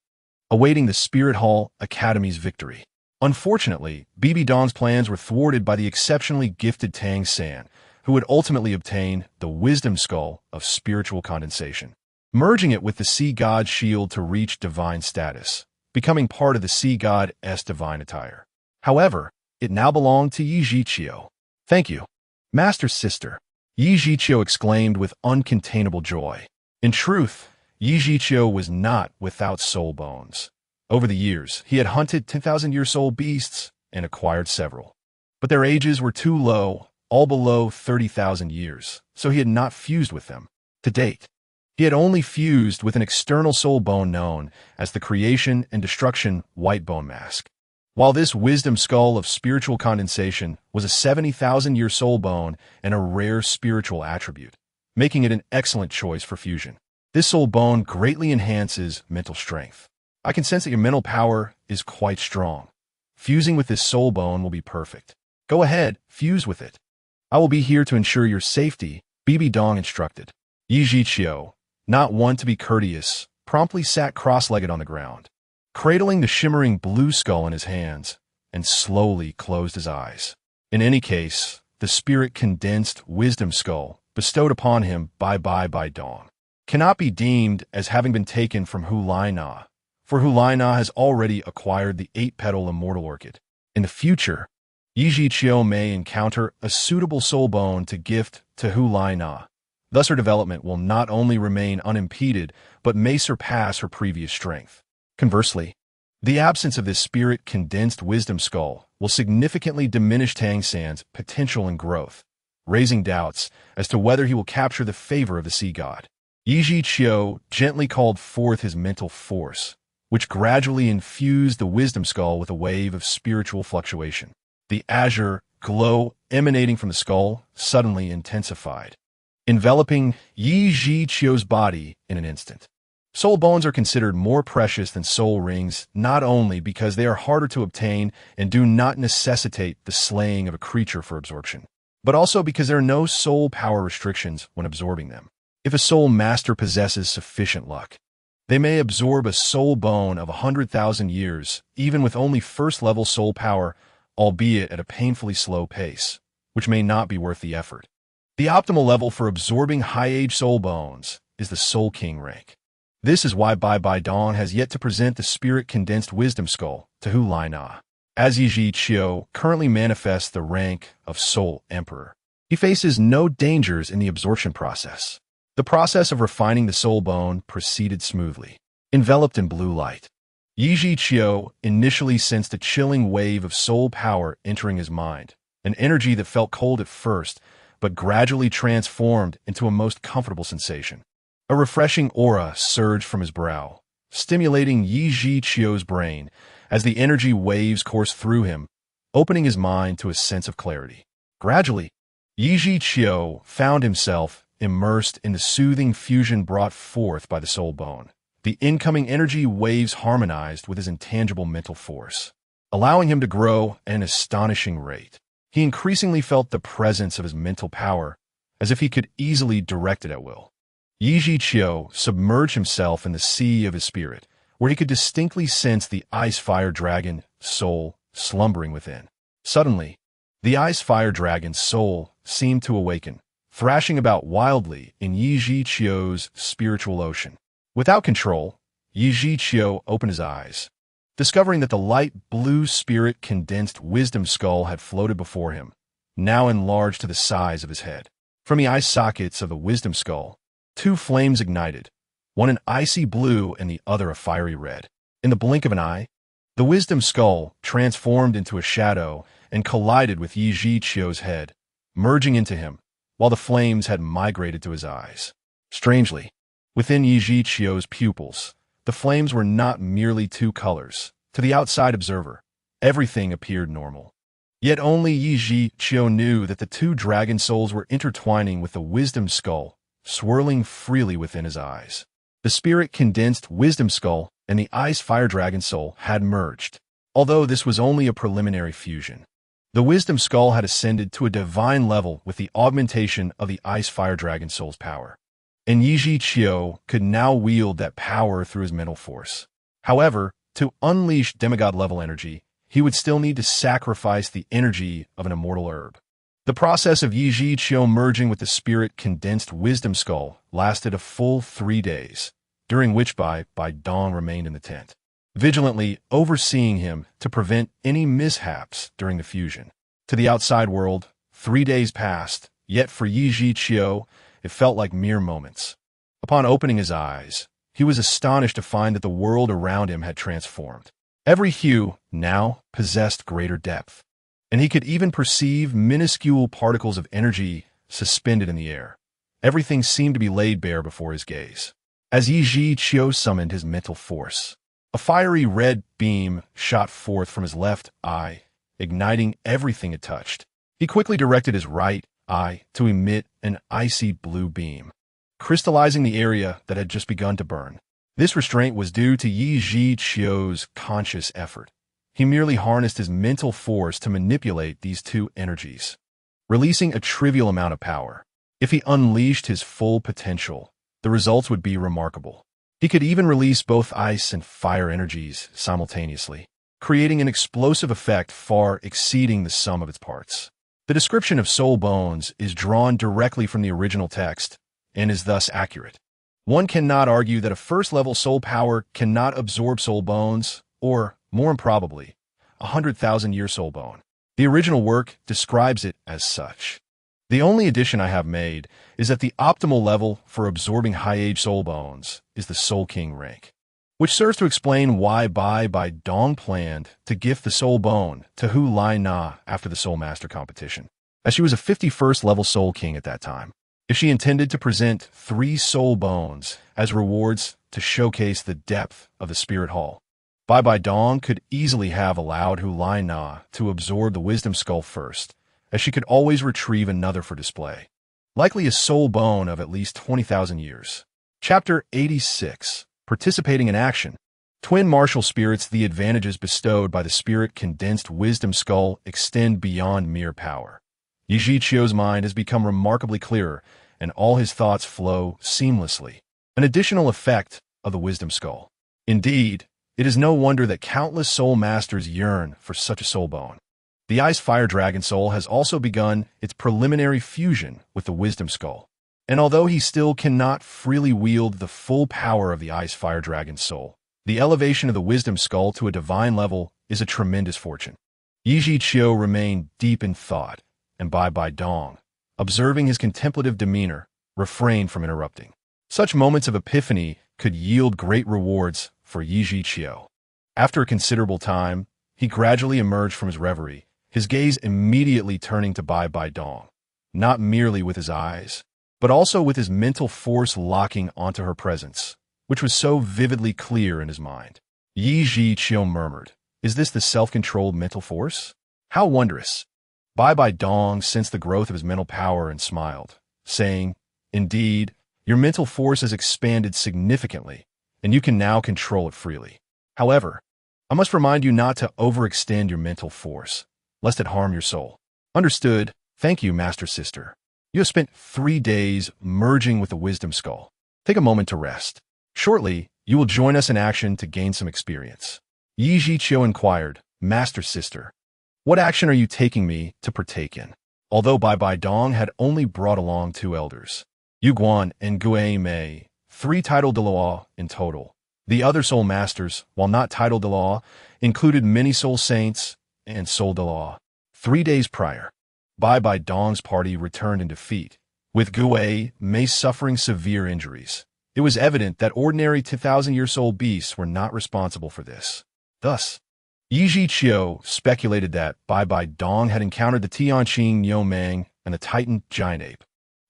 awaiting the Spirit Hall Academy's victory. Unfortunately, Bibi Dong's plans were thwarted by the exceptionally gifted Tang San, who would ultimately obtain the wisdom skull of spiritual condensation, merging it with the sea god's shield to reach divine status, becoming part of the sea god's divine attire. However, it now belonged to Yi Zhiqiu. "Thank you, Master Sister," Yi Zhiqiu exclaimed with uncontainable joy. In truth, Yi Zhiqiu was not without soul bones. Over the years, he had hunted 10,000-year soul beasts and acquired several. But their ages were too low, all below 30,000 years, so he had not fused with them. To date, he had only fused with an external soul bone known as the Creation and Destruction White Bone Mask. While this wisdom skull of spiritual condensation was a 70,000-year soul bone and a rare spiritual attribute, making it an excellent choice for fusion. This soul bone greatly enhances mental strength. I can sense that your mental power is quite strong. Fusing with this soul bone will be perfect. Go ahead, fuse with it. I will be here to ensure your safety, Bibi Dong instructed. Yi Zhiqiu, not one to be courteous, promptly sat cross-legged on the ground, cradling the shimmering blue skull in his hands, and slowly closed his eyes. In any case, the spirit-condensed wisdom skull bestowed upon him by Dong cannot be deemed as having been taken from Hu Lai Na, for Hu Lai Na has already acquired the 8-petal immortal orchid. In the future, Yi Zhiqiu may encounter a suitable soul bone to gift to Hu Lai Na. Thus her development will not only remain unimpeded, but may surpass her previous strength. Conversely, the absence of this spirit-condensed wisdom skull will significantly diminish Tang San's potential and growth, raising doubts as to whether he will capture the favor of the sea god. Yi Zhiqiu gently called forth his mental force, which gradually infused the wisdom skull with a wave of spiritual fluctuation. The azure glow emanating from the skull suddenly intensified, enveloping Yi Zhiqiu's body in an instant. Soul bones are considered more precious than soul rings, not only because they are harder to obtain and do not necessitate the slaying of a creature for absorption, but also because there are no soul power restrictions when absorbing them. If a soul master possesses sufficient luck, they may absorb a soul bone of 100,000 years, even with only first-level soul power, albeit at a painfully slow pace, which may not be worth the effort. The optimal level for absorbing high-age soul bones is the Soul King rank. This is why Bai Dong has yet to present the spirit-condensed wisdom skull to Hu Lai Na. As Yi Zhiqiu currently manifests the rank of Soul Emperor, he faces no dangers in the absorption process. The process of refining the soul bone proceeded smoothly. Enveloped in blue light, Yi Zhiqiu initially sensed a chilling wave of soul power entering his mind, an energy that felt cold at first, but gradually transformed into a most comfortable sensation. A refreshing aura surged from his brow, stimulating Yi Zhiqiu's brain as the energy waves coursed through him, opening his mind to a sense of clarity. Gradually, Yi Zhiqiu found himself immersed in the soothing fusion brought forth by the soul bone. The incoming energy waves harmonized with his intangible mental force, allowing him to grow at an astonishing rate. He increasingly felt the presence of his mental power, as if he could easily direct it at will. Yi Zhiqiu submerged himself in the sea of his spirit, where he could distinctly sense the ice-fire dragon soul slumbering within. Suddenly, the ice-fire dragon's soul seemed to awaken, thrashing about wildly in Yi Zhiqiu's spiritual ocean. Without control, Yi Zhiqiu opened his eyes, discovering that the light blue spirit-condensed wisdom skull had floated before him, now enlarged to the size of his head. From the eye sockets of the wisdom skull, 2 flames ignited, one an icy blue and the other a fiery red. In the blink of an eye, the wisdom skull transformed into a shadow and collided with Yi Zhiqiu's head, merging into him, while the flames had migrated to his eyes. Strangely, within Yi Zhiqiu's pupils, the flames were not merely 2 colors. To the outside observer, everything appeared normal. Yet only Yi Zhiqiu knew that the 2 dragon souls were intertwining with the wisdom skull, swirling freely within his eyes. The spirit-condensed wisdom skull and the ice fire dragon soul had merged. Although this was only a preliminary fusion, the wisdom skull had ascended to a divine level with the augmentation of the ice fire dragon soul's power. And Yi Zhiqiu could now wield that power through his mental force. However, to unleash demigod-level energy, he would still need to sacrifice the energy of an immortal herb. The process of Yi Zhiqiu merging with the spirit-condensed wisdom skull lasted a full 3 days, during which Bai Dong remained in the tent, vigilantly overseeing him to prevent any mishaps during the fusion. To the outside world, 3 days passed, yet for Yi Zhiqiu, it felt like mere moments. Upon opening his eyes, he was astonished to find that the world around him had transformed. Every hue now possessed greater depth. and he could even perceive minuscule particles of energy suspended in the air. Everything seemed to be laid bare before his gaze. As Yi Chio summoned his mental force, a fiery red beam shot forth from his left eye, igniting everything it touched. He quickly directed his right eye to emit an icy blue beam, crystallizing the area that had just begun to burn. This restraint was due to Yi Chio's conscious effort. He merely harnessed his mental force to manipulate these two energies, releasing a trivial amount of power. If he unleashed his full potential, the results would be remarkable. He could even release both ice and fire energies simultaneously, creating an explosive effect far exceeding the sum of its parts. The description of soul bones is drawn directly from the original text and is thus accurate. One cannot argue that a first-level soul power cannot absorb soul bones, or, more improbably, 100,000-year soul bone. The original work describes it as such. The only addition I have made is that the optimal level for absorbing high-age soul bones is the Soul King rank, which serves to explain why Bai Dong planned to gift the soul bone to Hu Lai Na after the Soul Master competition, as she was a 51st level Soul King at that time. If she intended to present 3 soul bones as rewards to showcase the depth of the Spirit Hall, Bai Dong could easily have allowed Hu Lai Na to absorb the Wisdom Skull first, as she could always retrieve another for display, likely a soul bone of at least 20,000 years. Chapter 86. Participating in Action. Twin martial spirits. The advantages bestowed by the spirit-condensed Wisdom Skull extend beyond mere power. Yi Chio's mind has become remarkably clearer, and all his thoughts flow seamlessly, an additional effect of the Wisdom Skull. Indeed, it is no wonder that countless soul masters yearn for such a soul bone. The Ice Fire Dragon Soul has also begun its preliminary fusion with the Wisdom Skull, and although he still cannot freely wield the full power of the Ice Fire Dragon Soul, the elevation of the Wisdom Skull to a divine level is a tremendous fortune. Yi Chio remained deep in thought, and Bai Dong, observing his contemplative demeanor, refrained from interrupting. Such moments of epiphany could yield great rewards for Yi Chio. After a considerable time, he gradually emerged from his reverie, his gaze immediately turning to Bai Dong, not merely with his eyes, but also with his mental force locking onto her presence, which was so vividly clear in his mind. Yi Chio murmured, "Is this the self-controlled mental force? How wondrous!" Bai Dong sensed the growth of his mental power and smiled, saying, "Indeed, your mental force has expanded significantly, and you can now control it freely. However, I must remind you not to overextend your mental force, lest it harm your soul." "Understood. Thank you, Master Sister. You have spent 3 days merging with the Wisdom Skull. Take a moment to rest. Shortly, you will join us in action to gain some experience." Yi Chio inquired, "Master Sister, what action are you taking me to partake in?" Although Bai Dong had only brought along 2 elders, Yu Guan and Gue Mei, 3 titled Douluo in total. The other soul masters, while not titled Douluo, included many soul saints and soul Douluo. 3 days prior, Bai Dong's party returned in defeat, with Gue Mei suffering severe injuries. It was evident that ordinary 2,000-year soul beasts were not responsible for this. Thus, Yi Chio speculated that Bai Dong had encountered the Tianqing Yomeng and the Titan Giant Ape.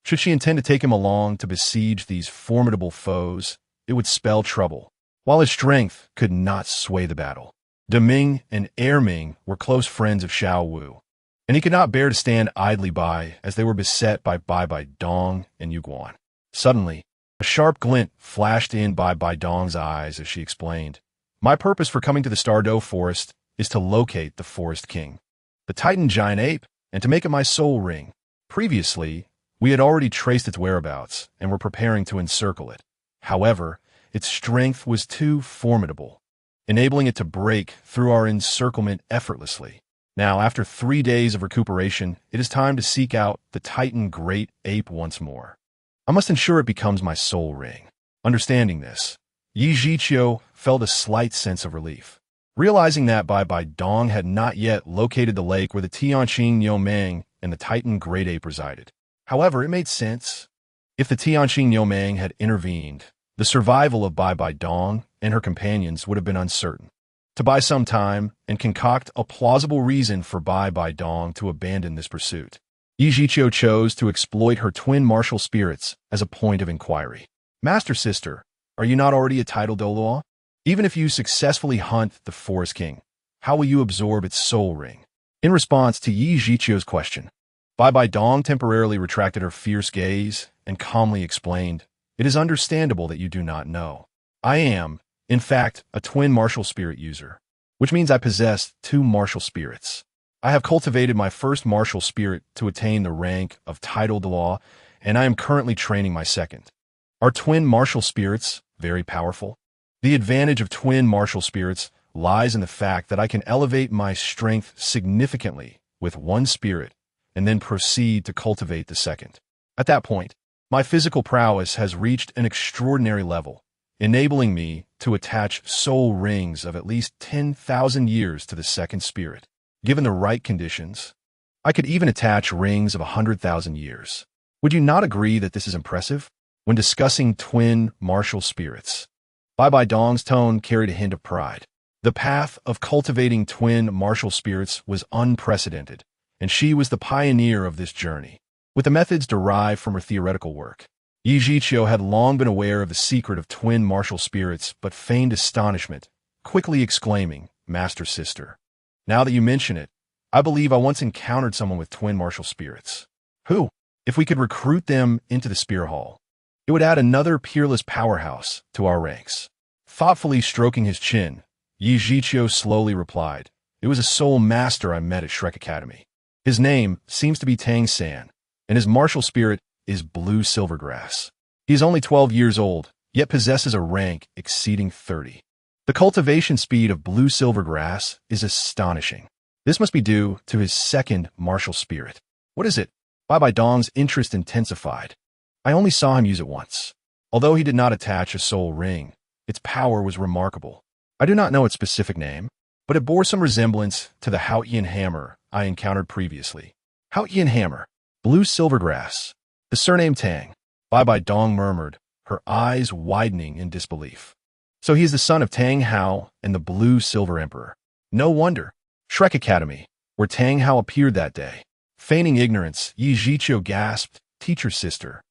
Should she intend to take him along to besiege these formidable foes, it would spell trouble, while his strength could not sway the battle. Deming and Erming were close friends of Xiao Wu, and he could not bear to stand idly by as they were beset by Bai Dong and Yu Guan. Suddenly, a sharp glint flashed in Bai Dong's eyes as she explained, "My purpose for coming to the Stardow Forest is to locate the Forest King, the Titan Giant Ape, and to make it my soul ring. Previously, we had already traced its whereabouts and were preparing to encircle it. However, its strength was too formidable, enabling it to break through our encirclement effortlessly. Now, after 3 days of recuperation, it is time to seek out the Titan Great Ape once more. I must ensure it becomes my soul ring." Understanding this, Yi Chio felt a slight sense of relief, realizing that Bai Dong had not yet located the lake where the Tianqing Yomeng and the Titan Great Ape resided. However, it made sense. If the Tianqing Yomeng had intervened, the survival of Bai Dong and her companions would have been uncertain. to buy some time and concoct a plausible reason for Bai Dong to abandon this pursuit. Yi Zhiqiu chose to exploit her twin martial spirits as a point of inquiry. Master Sister, are you not already a titled Douluo? Even if you successfully hunt the Forest King, how will you absorb its soul ring? In response to Yi Zhiqiu's question, Bai Dong temporarily retracted her fierce gaze and calmly explained, "It is understandable that you do not know. I am, in fact, a twin martial spirit user, which means I possess two martial spirits. I have cultivated my first martial spirit to attain the rank of titled Douluo, and I am currently training my second. Are twin martial spirits very powerful? The advantage of twin martial spirits lies in the fact that I can elevate my strength significantly with one spirit and then proceed to cultivate the second. At that point, my physical prowess has reached an extraordinary level, enabling me to attach soul rings of at least 10,000 years to the second spirit. Given the right conditions, I could even attach rings of 100,000 years. Would you not agree that this is impressive?" When discussing twin martial spirits, Bai Dong's tone carried a hint of pride. The path of cultivating twin martial spirits was unprecedented, and she was the pioneer of this journey. With the methods derived from her theoretical work, Yi Zhiqiu had long been aware of the secret of twin martial spirits but feigned astonishment, quickly exclaiming, "Master Sister, now that you mention it, I believe I once encountered someone with twin martial spirits. Who? If we could recruit them into the Spear Hall, it would add another peerless powerhouse to our ranks." Thoughtfully stroking his chin, Yi Zhiqiu slowly replied, "It was a soul master I met at Shrek Academy. His name seems to be Tang San, and his martial spirit is Blue Silvergrass. He is only 12 years old, yet possesses a rank exceeding 30. The cultivation speed of Blue Silvergrass is astonishing. This must be due to his second martial spirit. What is it?" Bai Dong's interest intensified. "I only saw him use it once. Although he did not attach a soul ring, its power was remarkable. I do not know its specific name, but it bore some resemblance to the Haotian hammer I encountered previously." Haotian hammer, Blue Silvergrass, the surname Tang, Bai Dong murmured, her eyes widening in disbelief. "So he is the son of Tang Hao and the Blue Silver Emperor. No wonder. Shrek Academy, where Tang Hao appeared that day." Feigning ignorance, Yi Zhiqiu gasped, "Teacher Sister,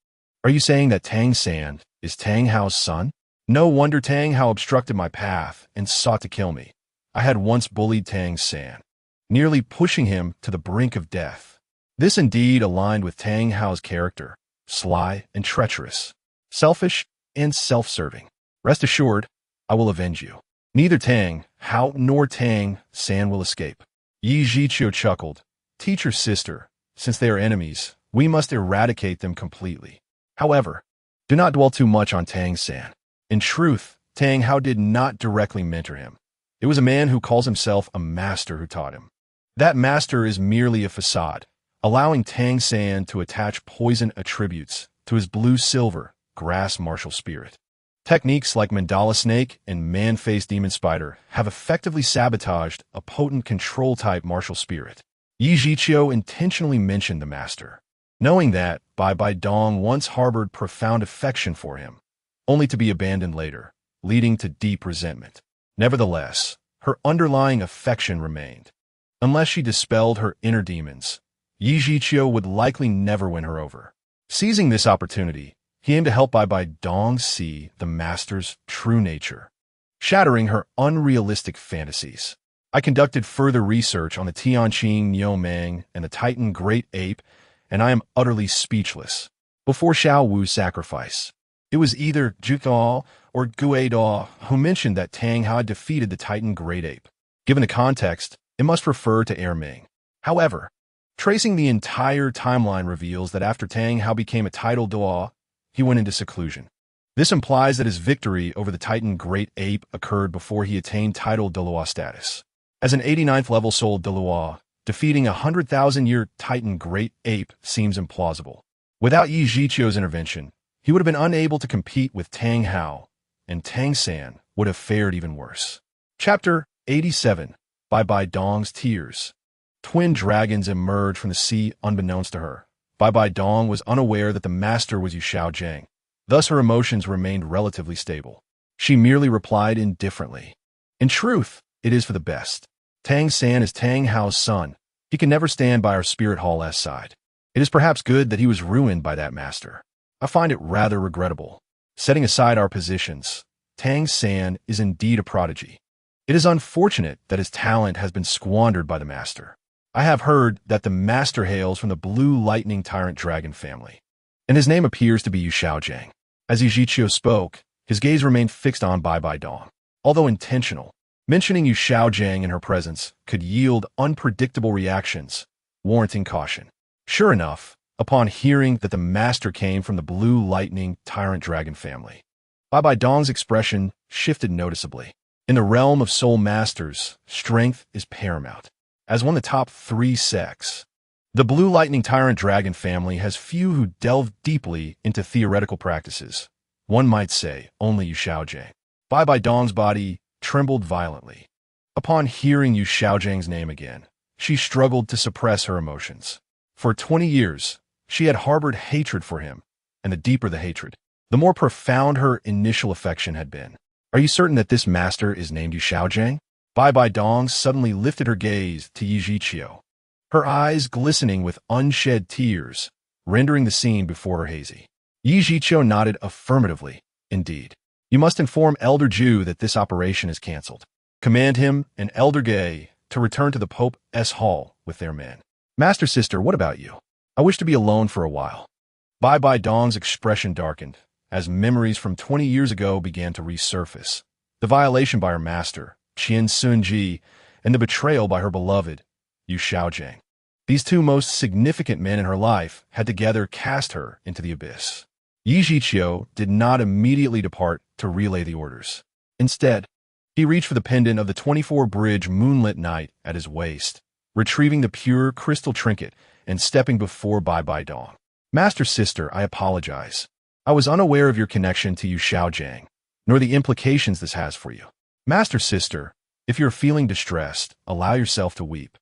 are you saying that Tang San is Tang Hao's son? No wonder Tang Hao obstructed my path and sought to kill me. I had once bullied Tang San, nearly pushing him to the brink of death. This indeed aligned with Tang Hao's character, sly and treacherous, selfish and self-serving. Rest assured, I will avenge you. Neither Tang Hao nor Tang San will escape." Yi Zhiqiu chuckled, "Teacher Sister, since they are enemies, we must eradicate them completely. However, do not dwell too much on Tang San. In truth, Tang Hao did not directly mentor him. It was a man who calls himself a master who taught him. That master is merely a facade, allowing Tang San to attach poison attributes to his blue-silver grass martial spirit. Techniques like Mandala Snake and Man-Faced Demon Spider have effectively sabotaged a potent control-type martial spirit." Yi Zhiqiu intentionally mentioned the master, knowing that Bai Dong once harbored profound affection for him, only to be abandoned later, leading to deep resentment. Nevertheless, her underlying affection remained. Unless she dispelled her inner demons, Yi Zhiqiu would likely never win her over. Seizing this opportunity, he aimed to help Bai Dong see the master's true nature, shattering her unrealistic fantasies. "I conducted further research on the Tianqing Niumang and the Titan Great Ape, and I am utterly speechless. Before Xiao Wu's sacrifice, it was either Zhu or Gue Da who mentioned that Tang Hao had defeated the Titan Great Ape. Given the context, it must refer to Erming. However, tracing the entire timeline reveals that after Tang Hao became a titled Douluo, he went into seclusion. This implies that his victory over the Titan Great Ape occurred before he attained titled Douluo status. As an 89th level soul Douluo, defeating a 100,000-year Titan Great Ape seems implausible. Without Yi Zhiqiu's intervention, he would have been unable to compete with Tang Hao, and Tang San would have fared even worse. Chapter 87, Bai Dong's Tears. Twin dragons emerged from the sea unbeknownst to her. Bai Dong was unaware that the master was Yu Xiaojiang. Thus her emotions remained relatively stable. She merely replied indifferently. In truth, it is for the best. Tang San is Tang Hao's son. He can never stand by our spirit hall's side. It is perhaps good that he was ruined by that master. I find it rather regrettable. Setting aside our positions, Tang San is indeed a prodigy. It is unfortunate that his talent has been squandered by the master. I have heard that the master hails from the Blue Lightning Tyrant Dragon family, and his name appears to be Yu Xiaojiang. As Yijiqiu spoke, his gaze remained fixed on Bai Bai Dong. Although intentional, mentioning Yu Xiaojiang in her presence could yield unpredictable reactions, warranting caution. Sure enough, upon hearing that the master came from the Blue Lightning Tyrant Dragon family, Bai Bai Dong's expression shifted noticeably. In the realm of soul masters, strength is paramount. As one of the top 3 sects, the Blue Lightning Tyrant Dragon family has few who delve deeply into theoretical practices. One might say only Yu Xiaojiang. Bai Bai Dong's body trembled violently. Upon hearing Yu Xiaojiang's name again, she struggled to suppress her emotions. For 20 years, she had harbored hatred for him, and the deeper the hatred, the more profound her initial affection had been. Are you certain that this master is named Yu Xiaojiang? Bai Bai Dong suddenly lifted her gaze to Yijiqiu, her eyes glistening with unshed tears, rendering the scene before her hazy. Yijiqiu nodded affirmatively. Indeed. You must inform Elder Ju that this operation is cancelled. Command him and Elder Gay to return to the Pope's hall with their men. Master Sister, what about you? I wish to be alone for a while. Bai Bai Dong's expression darkened as memories from 20 years ago began to resurface. The violation by her master, Qian Sunji, and the betrayal by her beloved, Yu Xiaojiang. These 2 most significant men in her life had together cast her into the abyss. Yijiqiu did not immediately depart to relay the orders. Instead, he reached for the pendant of the 24-bridge moonlit night at his waist, retrieving the pure crystal trinket and stepping before Bai Bai Dong. Master Sister, I apologize. I was unaware of your connection to Yu Xiaojiang, nor the implications this has for you. Master Sister, if you're feeling distressed, allow yourself to weep.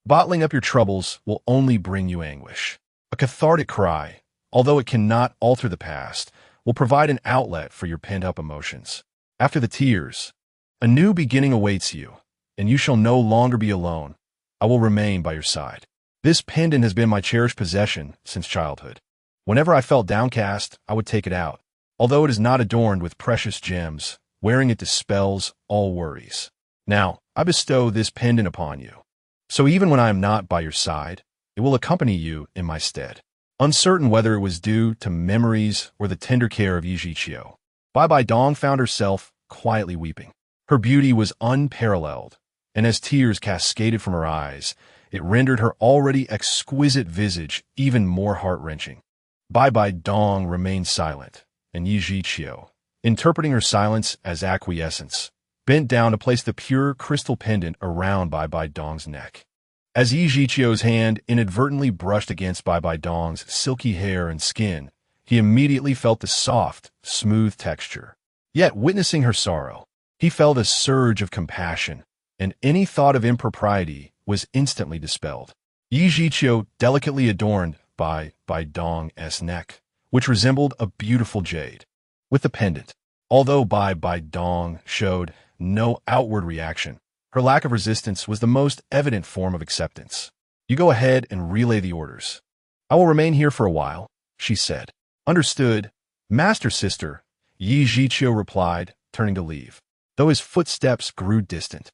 Bottling up your troubles will only bring you anguish. A cathartic cry, although it cannot alter the past, will provide an outlet for your pent-up emotions. After the tears, a new beginning awaits you, and you shall no longer be alone. I will remain by your side. This pendant has been my cherished possession since childhood. Whenever I felt downcast, I would take it out. Although it is not adorned with precious gems, wearing it dispels all worries. Now, I bestow this pendant upon you. So even when I am not by your side, it will accompany you in my stead. Uncertain whether it was due to memories or the tender care of Yijiqiu, Bai Bai Dong found herself quietly weeping. Her beauty was unparalleled, and as tears cascaded from her eyes, it rendered her already exquisite visage even more heart-wrenching. Bai Bai Dong remained silent, and Yijiqiu, interpreting her silence as acquiescence, bent down to place the pure crystal pendant around Bai Bai Dong's neck. As Yijiqiu's hand inadvertently brushed against Bai Bai Dong's silky hair and skin, he immediately felt the soft, smooth texture. Yet, witnessing her sorrow, he felt a surge of compassion, and any thought of impropriety was instantly dispelled. Yijiqiu delicately adorned Bai Bai Dong's neck, which resembled a beautiful jade, with the pendant. Although Bai Bai Dong showed no outward reaction, her lack of resistance was the most evident form of acceptance. You go ahead and relay the orders. I will remain here for a while, she said. Understood, Master Sister, Yijiqiu replied, turning to leave, though his footsteps grew distant.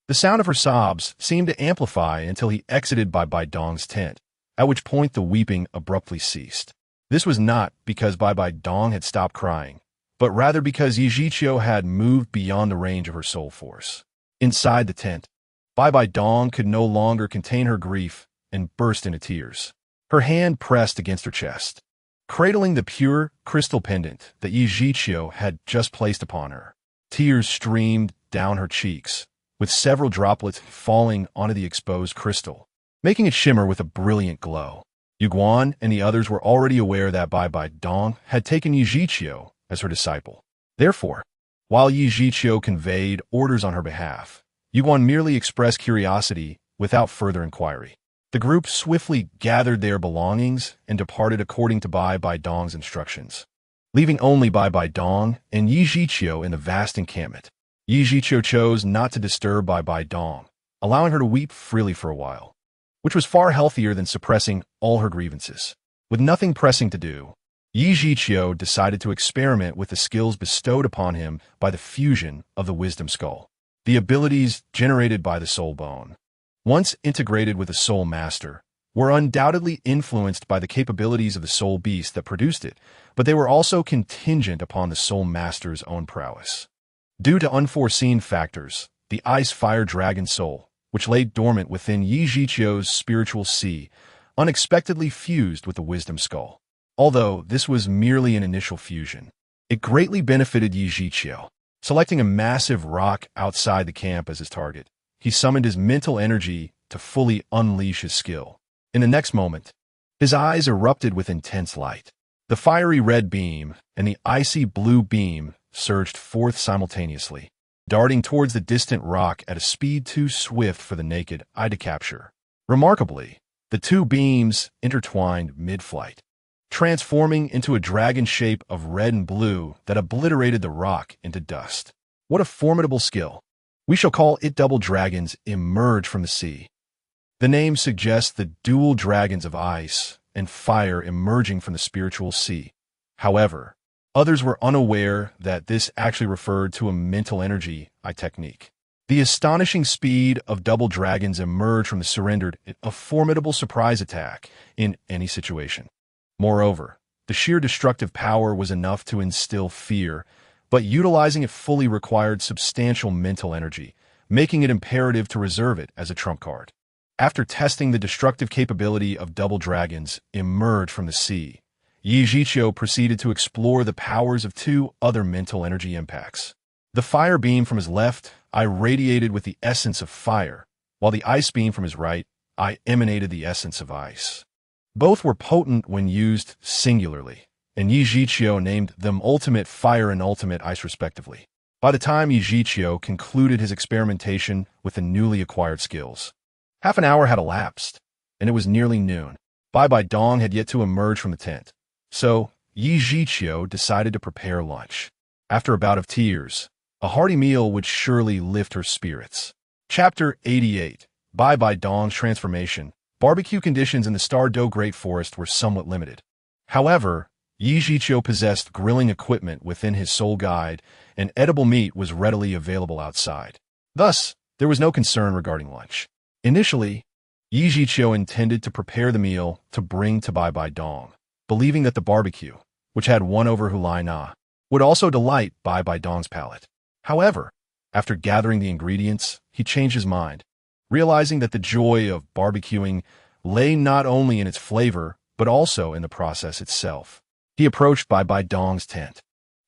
The sound of her sobs seemed to amplify until he exited Bai Bai Dong's tent, at which point the weeping abruptly ceased. This was not because Bai Bai Dong had stopped crying, but rather because Yijiqiu had moved beyond the range of her soul force. Inside the tent, Bai Bai Dong could no longer contain her grief and burst into tears. Her hand pressed against her chest, cradling the pure crystal pendant that Yijiqiu had just placed upon her. Tears streamed down her cheeks, with several droplets falling onto the exposed crystal, making it shimmer with a brilliant glow. Yu Guan and the others were already aware that Bai Bai Dong had taken Yijiqiu as her disciple. Therefore, while Yijiqiu conveyed orders on her behalf, Yu Guan merely expressed curiosity without further inquiry. The group swiftly gathered their belongings and departed according to Bai Bai Dong's instructions, leaving only Bai Bai Dong and Yijiqiu in the vast encampment. Yi Zhiqiu chose not to disturb Bai Dong, allowing her to weep freely for a while, which was far healthier than suppressing all her grievances. With nothing pressing to do, Yi Zhiqiu decided to experiment with the skills bestowed upon him by the fusion of the Wisdom Skull. The abilities generated by the Soul Bone, once integrated with the Soul Master, were undoubtedly influenced by the capabilities of the Soul Beast that produced it, but they were also contingent upon the Soul Master's own prowess. Due to unforeseen factors, the Ice-Fire Dragon Soul, which lay dormant within Yi Zhiqiu's spiritual sea, unexpectedly fused with the Wisdom Skull. Although this was merely an initial fusion, it greatly benefited Yi Zhiqiu. Selecting a massive rock outside the camp as his target, he summoned his mental energy to fully unleash his skill. In the next moment, his eyes erupted with intense light. The fiery red beam and the icy blue beam surged forth simultaneously, darting towards the distant rock at a speed too swift for the naked eye to capture. Remarkably, the two beams intertwined mid-flight, transforming into a dragon shape of red and blue that obliterated the rock into dust. What a formidable skill! We shall call it double dragons emerge from the sea. The name suggests the dual dragons of ice and fire emerging from the spiritual sea. However, others were unaware that this actually referred to a mental energy technique. The astonishing speed of double dragons emerged from the surrendered, a formidable surprise attack in any situation. Moreover, the sheer destructive power was enough to instill fear, but utilizing it fully required substantial mental energy, making it imperative to reserve it as a trump card. After testing the destructive capability of double dragons emerge from the sea, Yi Zhiqiu proceeded to explore the powers of two other mental energy impacts. The fire beam from his left eye radiated with the essence of fire, while the ice beam from his right eye emanated the essence of ice. Both were potent when used singularly, and Yi Zhiqiu named them Ultimate Fire and Ultimate Ice respectively. By the time Yi Zhiqiu concluded his experimentation with the newly acquired skills, half an hour had elapsed, and it was nearly noon. Bai Dong had yet to emerge from the tent, so Yi Zhiqiu decided to prepare lunch. After a bout of tears, a hearty meal would surely lift her spirits. Chapter 88. Bai Dong's Transformation. Barbecue conditions in the Star-Do Great Forest were somewhat limited. However, Yi Zhiqiu possessed grilling equipment within his soul guide, and edible meat was readily available outside. Thus, there was no concern regarding lunch. Initially, Yi Zhiqiu intended to prepare the meal to bring to Bai Dong, believing that the barbecue, which had won over Hulai Na, would also delight Bai Dong's palate. However, after gathering the ingredients, he changed his mind, realizing that the joy of barbecuing lay not only in its flavor, but also in the process itself. He approached Bai Dong's tent,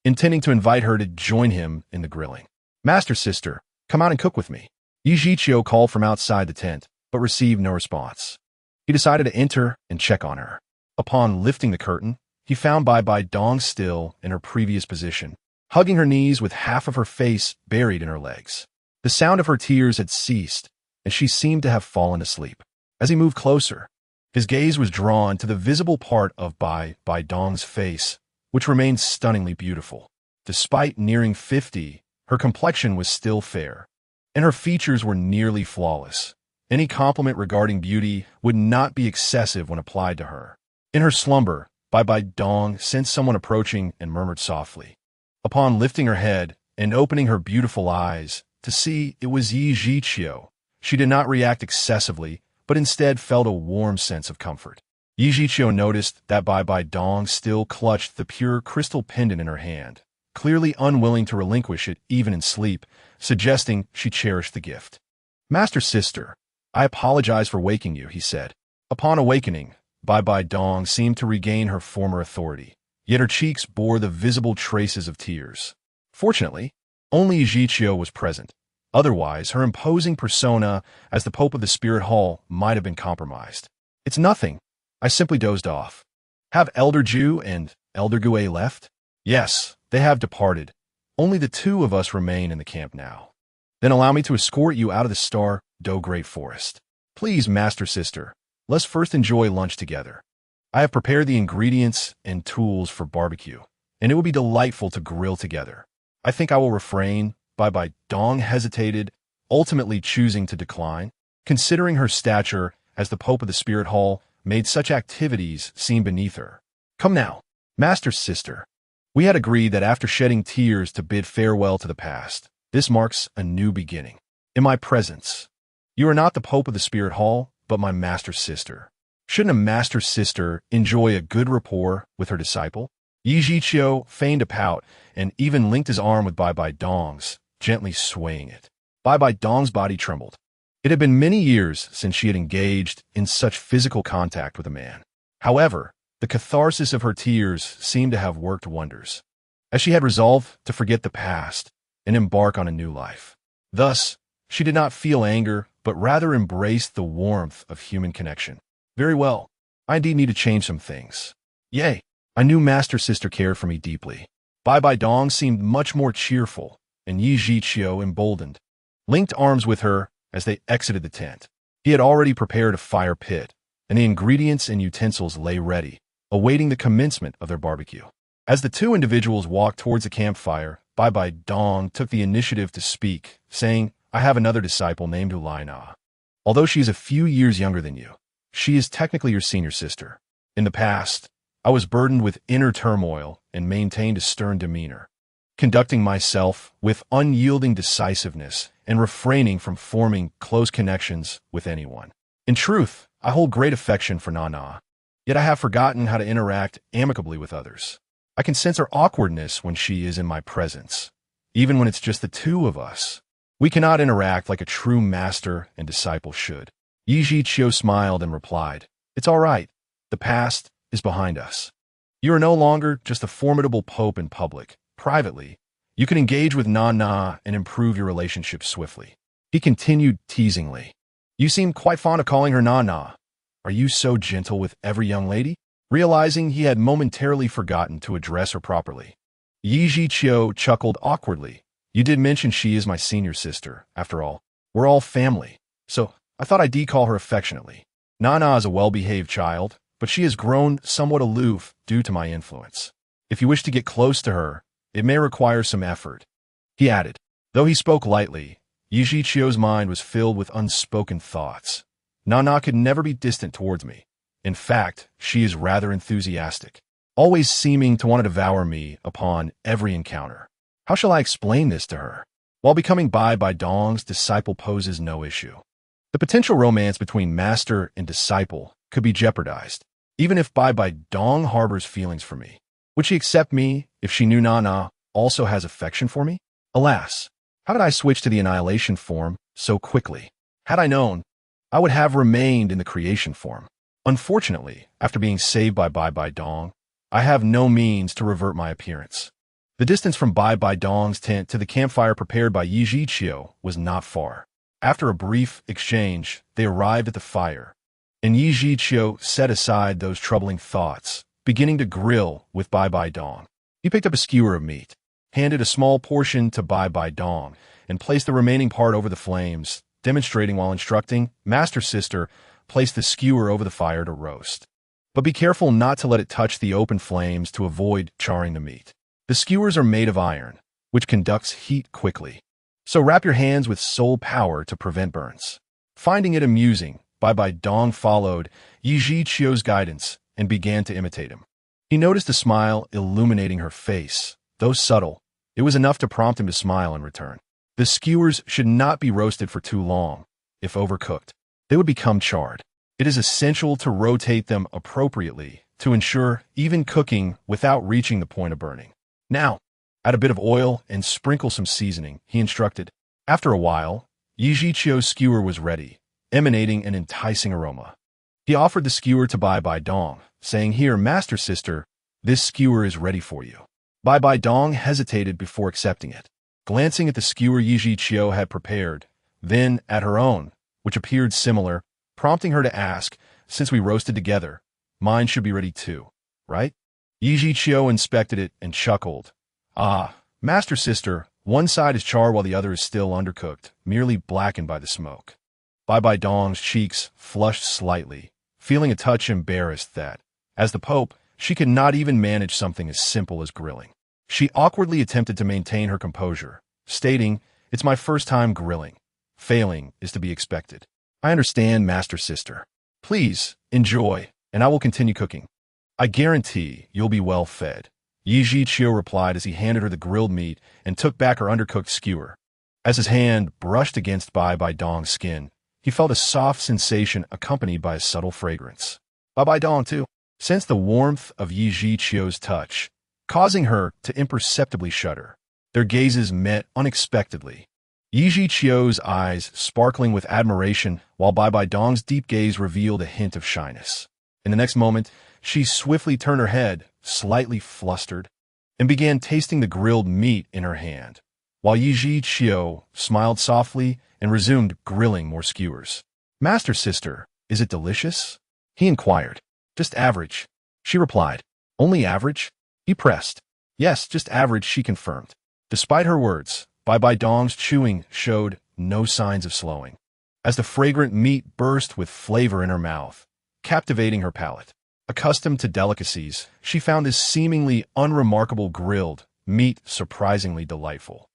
intending to invite her to join him in the grilling. "Master sister, come out and cook with me." Yi Zhiqiu called from outside the tent, but received no response. He decided to enter and check on her. Upon lifting the curtain, he found Bai Dong still in her previous position, hugging her knees with half of her face buried in her legs. The sound of her tears had ceased, and she seemed to have fallen asleep. As he moved closer, his gaze was drawn to the visible part of Bai Dong's face, which remained stunningly beautiful. Despite nearing 50, her complexion was still fair, and her features were nearly flawless. Any compliment regarding beauty would not be excessive when applied to her. In her slumber, Bai Dong sensed someone approaching and murmured softly. Upon lifting her head and opening her beautiful eyes to see it was Yi Zhiqiu, she did not react excessively, but instead felt a warm sense of comfort. Yi Zhiqiu noticed that Bai Dong still clutched the pure crystal pendant in her hand, clearly unwilling to relinquish it even in sleep, suggesting she cherished the gift. "Master sister, I apologize for waking you," he said. Upon awakening, Bai Dong seemed to regain her former authority, yet her cheeks bore the visible traces of tears. Fortunately, only Yi Zhiqiu was present. Otherwise, her imposing persona as the Pope of the Spirit Hall might have been compromised. "It's nothing. I simply dozed off." "Have Elder Ju and Elder Gue left?" "Yes, they have departed. Only the two of us remain in the camp now." "Then allow me to escort you out of the Star-Do Great Forest." "Please, Master Sister, let's first enjoy lunch together. I have prepared the ingredients and tools for barbecue, and it will be delightful to grill together." "I think I will refrain," Bai Dong hesitated, ultimately choosing to decline. Considering her stature as the Pope of the Spirit Hall made such activities seem beneath her. Come now, Master Sister. We had agreed that after shedding tears to bid farewell to the past, this marks a new beginning. In my presence, you are not the Pope of the Spirit Hall, but my Master Sister. Shouldn't a Master Sister enjoy a good rapport with her disciple? Yi Zhiqiu feigned a pout and even linked his arm with Bai Dong's, gently swaying it. Bai Dong's body trembled. It had been many years since she had engaged in such physical contact with a man. However, the catharsis of her tears seemed to have worked wonders, as she had resolved to forget the past and embark on a new life. Thus, she did not feel anger, but rather embraced the warmth of human connection. Very well, I indeed need to change some things. Yay, I knew Master Sister cared for me deeply. Bai Dong seemed much more cheerful, and Yi Zhiqiu emboldened, linked arms with her as they exited the tent. He had already prepared a fire pit, and the ingredients and utensils lay ready, awaiting the commencement of their barbecue. As the two individuals walked towards the campfire, Bai Dong took the initiative to speak, saying, I have another disciple named Ulaina. Although she is a few years younger than you, she is technically your senior sister. In the past, I was burdened with inner turmoil and maintained a stern demeanor, conducting myself with unyielding decisiveness and refraining from forming close connections with anyone. In truth, I hold great affection for Nana, yet I have forgotten how to interact amicably with others. I can sense her awkwardness when she is in my presence, even when it's just the two of us. We cannot interact like a true master and disciple should. Yi Zhiqiu smiled and replied, It's all right. The past is behind us. You are no longer just a formidable pope in public. Privately, you can engage with Nana and improve your relationship swiftly. He continued teasingly. You seem quite fond of calling her Nana. Are you so gentle with every young lady? Realizing he had momentarily forgotten to address her properly, Yi Zhiqiu chuckled awkwardly. You did mention she is my senior sister. After all, we're all family, so I thought I'd call her affectionately. Nana is a well-behaved child, but she has grown somewhat aloof due to my influence. If you wish to get close to her, it may require some effort. He added. Though he spoke lightly, Yi Zhiqiu's mind was filled with unspoken thoughts. Nana could never be distant towards me. In fact, she is rather enthusiastic, always seeming to want to devour me upon every encounter. How shall I explain this to her? While becoming Bai Dong's disciple poses no issue. The potential romance between master and disciple could be jeopardized, even if Bai Dong harbors feelings for me. Would she accept me if she knew Nana also has affection for me? Alas, how did I switch to the annihilation form so quickly? Had I known, I would have remained in the creation form. Unfortunately, after being saved by Bai Dong, I have no means to revert my appearance. The distance from Bai Dong's tent to the campfire prepared by Yi Zhiqiu was not far. After a brief exchange, they arrived at the fire, and Yi Zhiqiu set aside those troubling thoughts, beginning to grill with Bai Dong. He picked up a skewer of meat, handed a small portion to Bai Dong, and placed the remaining part over the flames, demonstrating while instructing, Master Sister placed the skewer over the fire to roast. But be careful not to let it touch the open flames to avoid charring the meat. The skewers are made of iron, which conducts heat quickly. So wrap your hands with soul power to prevent burns. Finding it amusing, Bai Dong followed Yi Zhiqiu's guidance and began to imitate him. He noticed a smile illuminating her face. Though subtle, it was enough to prompt him to smile in return. The skewers should not be roasted for too long. If overcooked, they would become charred. It is essential to rotate them appropriately to ensure even cooking without reaching the point of burning. Now, add a bit of oil and sprinkle some seasoning, he instructed. After a while, Yi Zhiqiu's skewer was ready, emanating an enticing aroma. He offered the skewer to Bai Dong, saying, Here, Master Sister, this skewer is ready for you. Bai Dong hesitated before accepting it, glancing at the skewer Yi Zhiqiu had prepared, then at her own, which appeared similar, prompting her to ask, Since we roasted together, mine should be ready too, right? Yi Zhiqiu inspected it and chuckled. Ah, Master Sister, one side is charred while the other is still undercooked, merely blackened by the smoke. Bai Dong's cheeks flushed slightly, feeling a touch embarrassed that, as the Pope, she could not even manage something as simple as grilling. She awkwardly attempted to maintain her composure, stating, It's my first time grilling. Failing is to be expected. I understand, Master Sister. Please, enjoy, and I will continue cooking. I guarantee you'll be well fed. Yi Zhiqiu replied as he handed her the grilled meat and took back her undercooked skewer. As his hand brushed against Bai Bai Dong's skin, he felt a soft sensation accompanied by a subtle fragrance. Bai Bai Dong, too, sensed the warmth of Yi Zhiqiu's touch, causing her to imperceptibly shudder. Their gazes met unexpectedly. Yi Zhiqiu's eyes sparkling with admiration, while Bai Bai Dong's deep gaze revealed a hint of shyness. In the next moment, she swiftly turned her head, slightly flustered, and began tasting the grilled meat in her hand, while Yi Zhiqiu smiled softly and resumed grilling more skewers. Master Sister, is it delicious? He inquired. Just average, she replied. Only average? He pressed. Yes, just average, she confirmed. Despite her words, Bai Bai Dong's chewing showed no signs of slowing, as the fragrant meat burst with flavor in her mouth, captivating her palate. Accustomed to delicacies, she found this seemingly unremarkable grilled meat surprisingly delightful.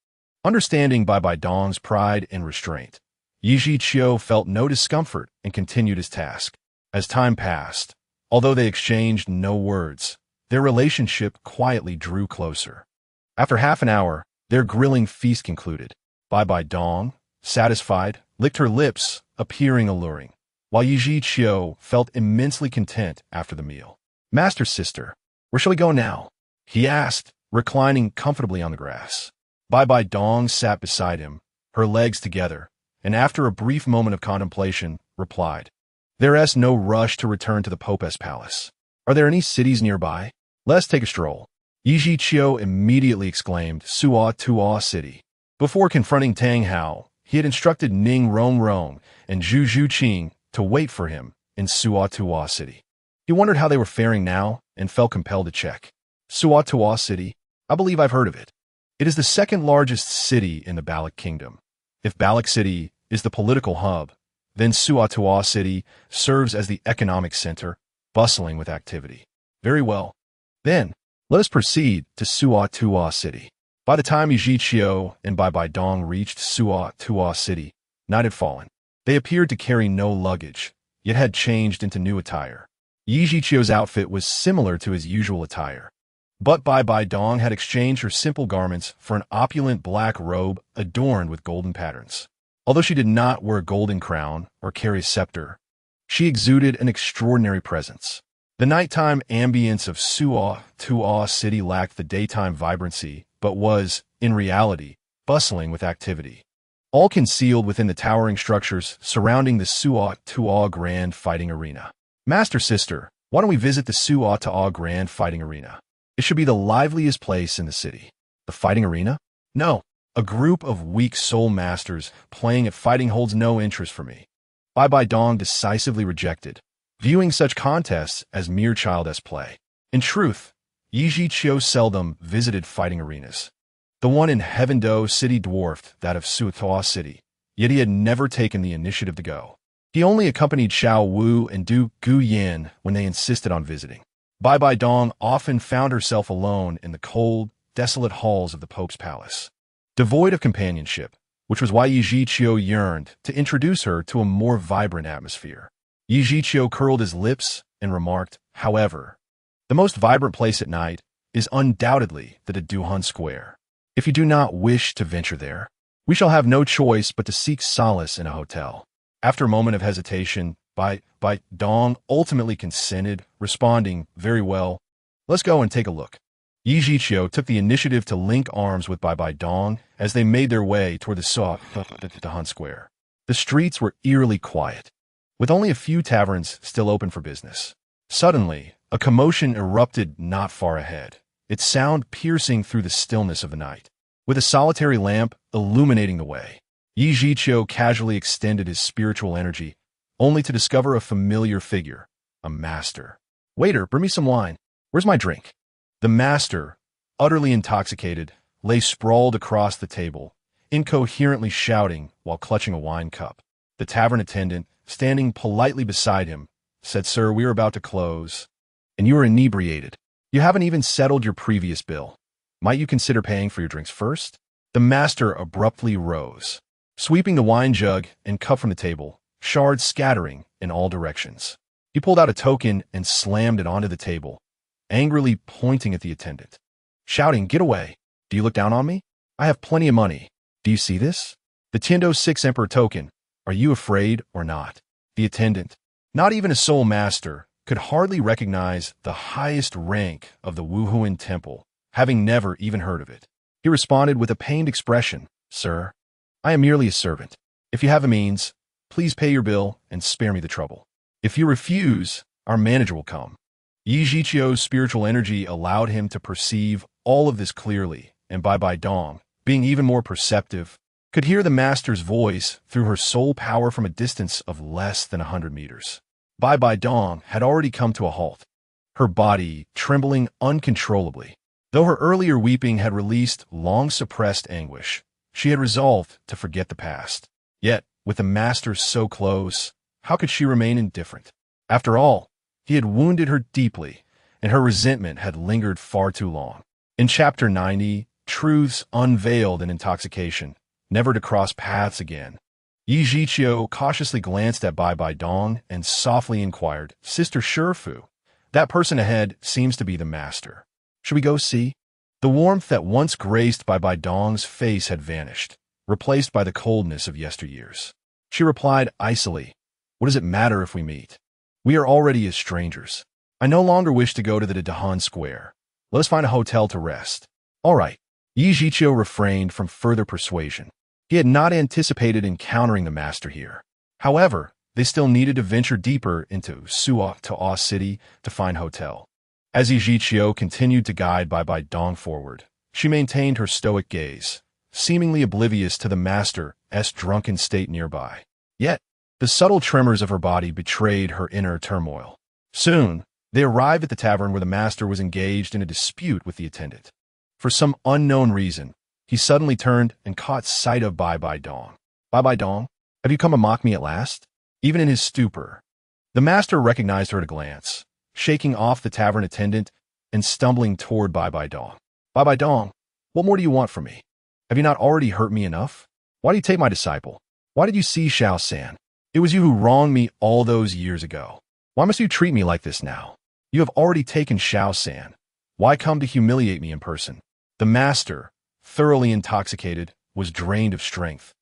Understanding Bai Bai Dong's pride and restraint, Yi Zhiqiu felt no discomfort and continued his task. As time passed, although they exchanged no words, their relationship quietly drew closer. After half an hour, their grilling feast concluded. Bai Bai Dong, satisfied, licked her lips, appearing alluring, while Yi Zhiqiu felt immensely content after the meal. Master Sister, where shall we go now? He asked, reclining comfortably on the grass. Bai Bai Dong sat beside him, her legs together, and after a brief moment of contemplation, replied, There's no rush to return to the Pope's palace. Are there any cities nearby? Let's take a stroll. Yi Zhiqiu immediately exclaimed, Suo Tuo City. Before confronting Tang Hao, he had instructed Ning Rong and Zhu Zhuqing to wait for him in Suo Tuo City. He wondered how they were faring now and felt compelled to check. Suo Tuo City? I believe I've heard of it. It is the second largest city in the Balak Kingdom. If Balak City is the political hub, then Suo Tuo City serves as the economic center, bustling with activity. Very well. Then, let us proceed to Suo Tuo City. By the time Yi Zhiqiu and Bai Bai Dong reached Suo Tuo City, night had fallen. They appeared to carry no luggage, yet had changed into new attire. Yi Zhiqiu's outfit was similar to his usual attire, but Bai Bai Dong had exchanged her simple garments for an opulent black robe adorned with golden patterns. Although she did not wear a golden crown or carry a scepter, she exuded an extraordinary presence. The nighttime ambience of Suo Tuo City lacked the daytime vibrancy, but was, in reality, bustling with activity. All concealed within the towering structures surrounding the Suo Tuo Grand Fighting Arena. Master Sister, why don't we visit the Suo Tuo Grand Fighting Arena? It should be the liveliest place in the city. The fighting arena? No. A group of weak soul masters playing at fighting holds no interest for me. Bai Bai Dong decisively rejected, viewing such contests as mere childish play. In truth, Yi Zhiqiu seldom visited fighting arenas. The one in Heavendo City dwarfed that of Suo Tuo City, yet he had never taken the initiative to go. He only accompanied Xiao Wu and Du Guyan when they insisted on visiting. Bai Bai Dong often found herself alone in the cold, desolate halls of the Pope's palace, devoid of companionship, which was why Yi Zhiqiu yearned to introduce her to a more vibrant atmosphere. Yi Zhiqiu curled his lips and remarked, however, the most vibrant place at night is undoubtedly the Duhan Square. If you do not wish to venture there, we shall have no choice but to seek solace in a hotel. After a moment of hesitation, Bai Dong ultimately consented, responding, very well, let's go and take a look. Yi Zhiqiu took the initiative to link arms with Bai Dong as they made their way toward the Duhan Square. The streets were eerily quiet, with only a few taverns still open for business. Suddenly, a commotion erupted not far ahead, its sound piercing through the stillness of the night. With a solitary lamp illuminating the way, Yi Zhiqiu casually extended his spiritual energy, only to discover a familiar figure, a master. Waiter, bring me some wine. Where's my drink? The master, utterly intoxicated, lay sprawled across the table, incoherently shouting while clutching a wine cup. The tavern attendant, standing politely beside him, said, Sir, we are about to close, and you are inebriated. You haven't even settled your previous bill. Might you consider paying for your drinks first? The master abruptly rose, sweeping the wine jug and cup from the table, shards scattering in all directions. He pulled out a token and slammed it onto the table, angrily pointing at the attendant, shouting, "Get away! Do you look down on me? I have plenty of money. Do you see this? The Tiendo 6 Emperor token. Are you afraid or not?" The attendant, not even a soul master, could hardly recognize the highest rank of the Wuhuan temple, having never even heard of it. He responded with a pained expression, "Sir, I am merely a servant. If you have a means, please pay your bill and spare me the trouble. If you refuse, our manager will come." Yi Zhiqiu's spiritual energy allowed him to perceive all of this clearly, and Bai Dong, being even more perceptive, could hear the master's voice through her soul power from a distance of less than 100 meters. Bai Dong had already come to a halt, her body trembling uncontrollably. Though her earlier weeping had released long-suppressed anguish, she had resolved to forget the past. Yet, with the master so close, how could she remain indifferent? After all, he had wounded her deeply, and her resentment had lingered far too long. In Chapter 90, Truths Unveiled in Intoxication, never to cross paths again, Yi Zhiqiu cautiously glanced at Bai Dong and softly inquired, "Sister Shifu, that person ahead seems to be the master. Should we go see?" The warmth that once graced Bai Dong's face had vanished, replaced by the coldness of yesteryears. She replied icily, "What does it matter if we meet? We are already as strangers. I no longer wish to go to the Dahan Square. Let us find a hotel to rest." "All right." Yi Zhiqiu refrained from further persuasion. He had not anticipated encountering the master here. However, they still needed to venture deeper into Suo Ta'a City to find hotel. As Yi Zhiqiu continued to guide Bai Dong forward, she maintained her stoic gaze, seemingly oblivious to the master's drunken state nearby. Yet, the subtle tremors of her body betrayed her inner turmoil. Soon, they arrived at the tavern where the master was engaged in a dispute with the attendant. For some unknown reason, he suddenly turned and caught sight of Bai Dong. "Bai Dong, have you come to mock me at last?" Even in his stupor, the master recognized her at a glance, shaking off the tavern attendant and stumbling toward Bai Dong. "Bai Dong, what more do you want from me? Have you not already hurt me enough? Why do you take my disciple? Why did you see Xiao San? It was you who wronged me all those years ago. Why must you treat me like this now? You have already taken Xiao San. Why come to humiliate me in person?" The master, thoroughly intoxicated, was drained of strength,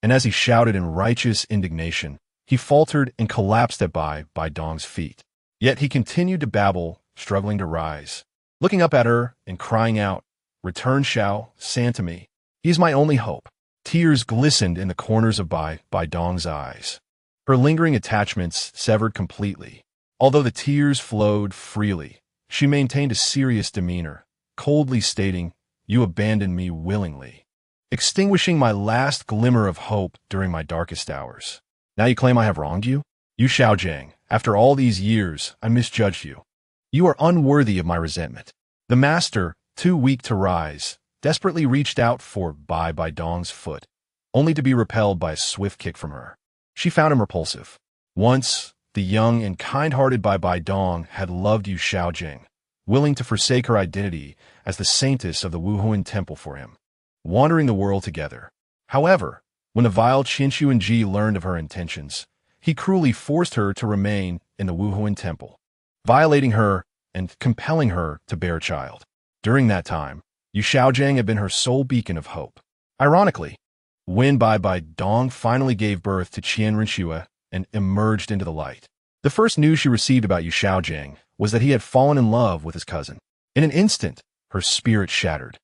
and as he shouted in righteous indignation, he faltered and collapsed at Bai Dong's feet. Yet he continued to babble, struggling to rise, looking up at her and crying out, "Return Xiao San to me. He is my only hope." Tears glistened in the corners of Bai Dong's eyes. Her lingering attachments severed completely. Although the tears flowed freely, she maintained a serious demeanor, coldly stating, "You abandoned me willingly, extinguishing my last glimmer of hope during my darkest hours. Now you claim I have wronged you? You Xiaojiang, after all these years, I misjudged you. You are unworthy of my resentment." The master, too weak to rise, desperately reached out for Bai Dong's foot, only to be repelled by a swift kick from her. She found him repulsive. Once, the young and kind-hearted Bai Dong had loved Yu Xiaojing, willing to forsake her identity as the saintess of the Wuhuan temple for him, wandering the world together. However, when the vile Qinshu Ji learned of her intentions, he cruelly forced her to remain in the Wuhuan temple, violating her and compelling her to bear a child. During that time, Yu Xiaojiang had been her sole beacon of hope. Ironically, when Bai Dong finally gave birth to Qian Rinxue and emerged into the light, the first news she received about Yu Xiaojiang was that he had fallen in love with his cousin. In an instant, her spirit shattered.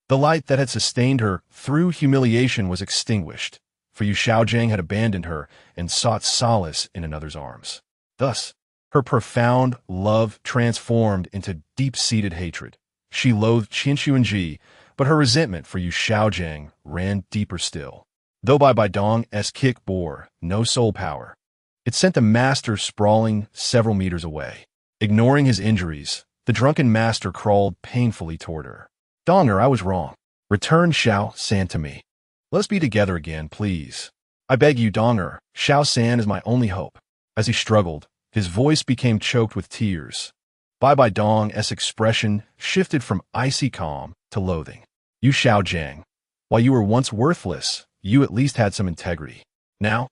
The light that had sustained her through humiliation was extinguished, for Yu Xiaojiang had abandoned her and sought solace in another's arms. Thus, her profound love transformed into deep-seated hatred. She loathed Qinshu Ji, but her resentment for Yu Xiaojiang ran deeper still. Though Bai Dong's kick bore no soul power, it sent the master sprawling several meters away. Ignoring his injuries, the drunken master crawled painfully toward her. "Donger, I was wrong. Return Xiao San to me. Let us be together again, please. I beg you, Donger. Xiao San is my only hope." As he struggled, his voice became choked with tears. Bai Dong's expression shifted from icy calm to loathing. "You Xiaojiang, While you were once worthless, you at least had some integrity. Now,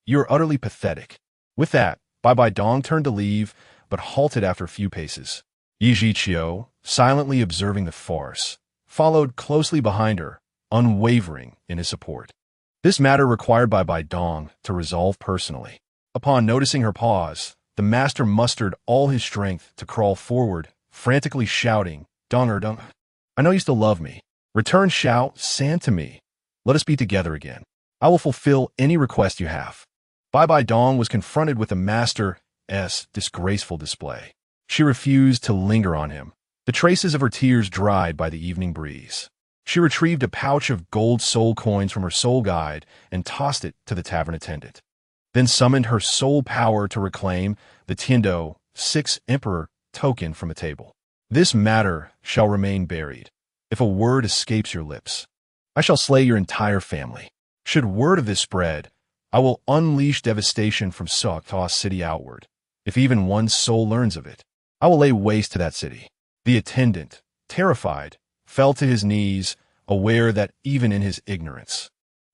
you're utterly pathetic. With that, Bai Bai Dong turned to leave, but halted after a few paces. Yi Zhiqiu, silently observing the farce, followed closely behind her, unwavering in his support. This matter required Bai Bai Dong to resolve personally. Upon noticing her pause, the master mustered all his strength to crawl forward, frantically shouting, "Dong Dong, I know you still love me. Return Xiao San to me. Let us be together again. I will fulfill any request you have." Bai Bai Dong was confronted with the master's disgraceful display. She refused to linger on him, the traces of her tears dried by the evening breeze. She retrieved a pouch of gold soul coins from her soul guide and tossed it to the tavern attendant, then summoned her soul power to reclaim the Tiando 6 Emperor token from the table. "This matter shall remain buried. If a word escapes your lips, I shall slay your entire family. Should word of this spread, I will unleash devastation from Sokta City outward. If even one soul learns of it, I will lay waste to that city." The attendant, terrified, fell to his knees, aware that even in his ignorance,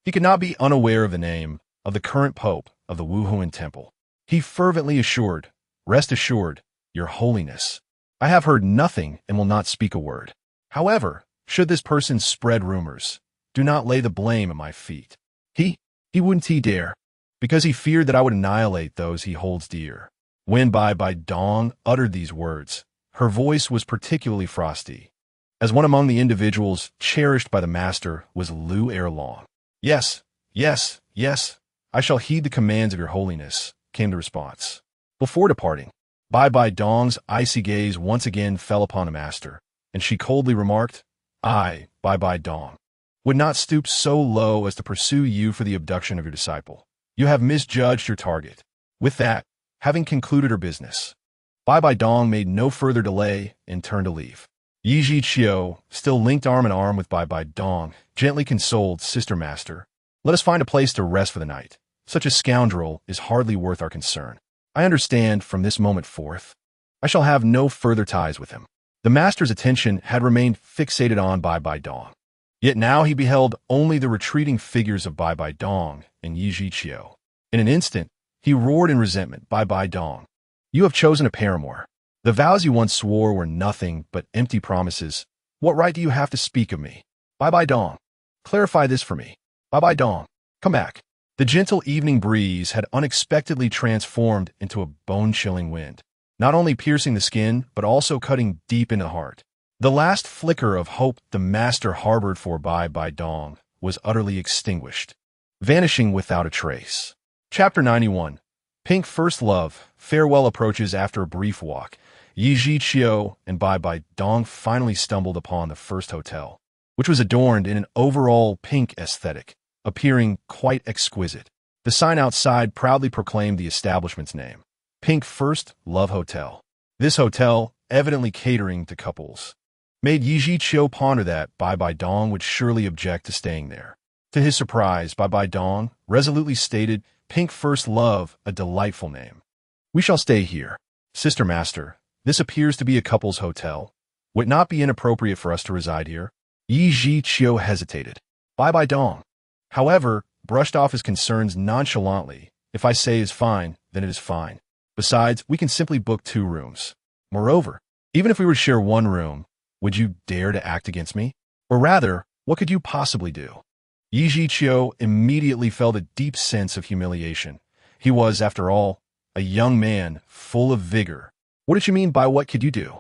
he could not be unaware of the name of the current pope of the Wuhuan Temple. He fervently assured, "Rest assured, Your Holiness, I have heard nothing and will not speak a word. However, should this person spread rumors, do not lay the blame at my feet." He wouldn't dare, because he feared that I would annihilate those he holds dear. When Bai Bai Dong uttered these words, her voice was particularly frosty, as one among the individuals cherished by the master was Lu Erlong. Yes, I shall heed the commands of Your Holiness," came the response. Before departing, Bai Bai Dong's icy gaze once again fell upon the master, and she coldly remarked, "I, Bai Bai Dong, would not stoop so low as to pursue you for the abduction of your disciple. You have misjudged your target." With that, having concluded her business, Bai Bai Dong made no further delay and turned to leave. Yi Zhiqiu, still linked arm in arm with Bai Bai Dong, gently consoled Sister Master, "Let us find a place to rest for the night. Such a scoundrel is hardly worth our concern. I understand from this moment forth, I shall have no further ties with him." The master's attention had remained fixated on Bai Bai Dong. Yet now he beheld only the retreating figures of Bai Bai Dong and Yi Zhiqiu. In an instant, he roared in resentment, "Bai Bai Dong, you have chosen a paramour. The vows you once swore were nothing but empty promises. What right do you have to speak of me? Bai Bai Dong, clarify this for me. Bai Bai Dong, come back." The gentle evening breeze had unexpectedly transformed into a bone-chilling wind, not only piercing the skin, but also cutting deep into the heart. The last flicker of hope the master harbored for Bai Bai Dong was utterly extinguished, vanishing without a trace. Chapter 91. Pink First Love. Farewell approaches after a brief walk. Yi Zhiqiu and Bai Bai Dong finally stumbled upon the first hotel, which was adorned in an overall pink aesthetic, appearing quite exquisite. The sign outside proudly proclaimed the establishment's name, Pink First Love Hotel. This hotel, evidently catering to couples, made Yi Zhiqiu ponder that Bai Bai Dong would surely object to staying there. To his surprise, Bai Bai Dong resolutely stated, "Pink First Love, a delightful name. We shall stay here. Sister Master, this appears to be a couple's hotel. Would it not be inappropriate for us to reside here?" Yi Zhiqiu hesitated. Bai Bai Dong, however, brushed off his concerns nonchalantly. "If I say is fine, then it is fine. Besides, we can simply book 2 rooms. Moreover, even if we were to share 1 room, would you dare to act against me? Or rather, what could you possibly do?" Yi Zhiqiu immediately felt a deep sense of humiliation. He was, after all, a young man full of vigor. What did she mean by "what could you do"?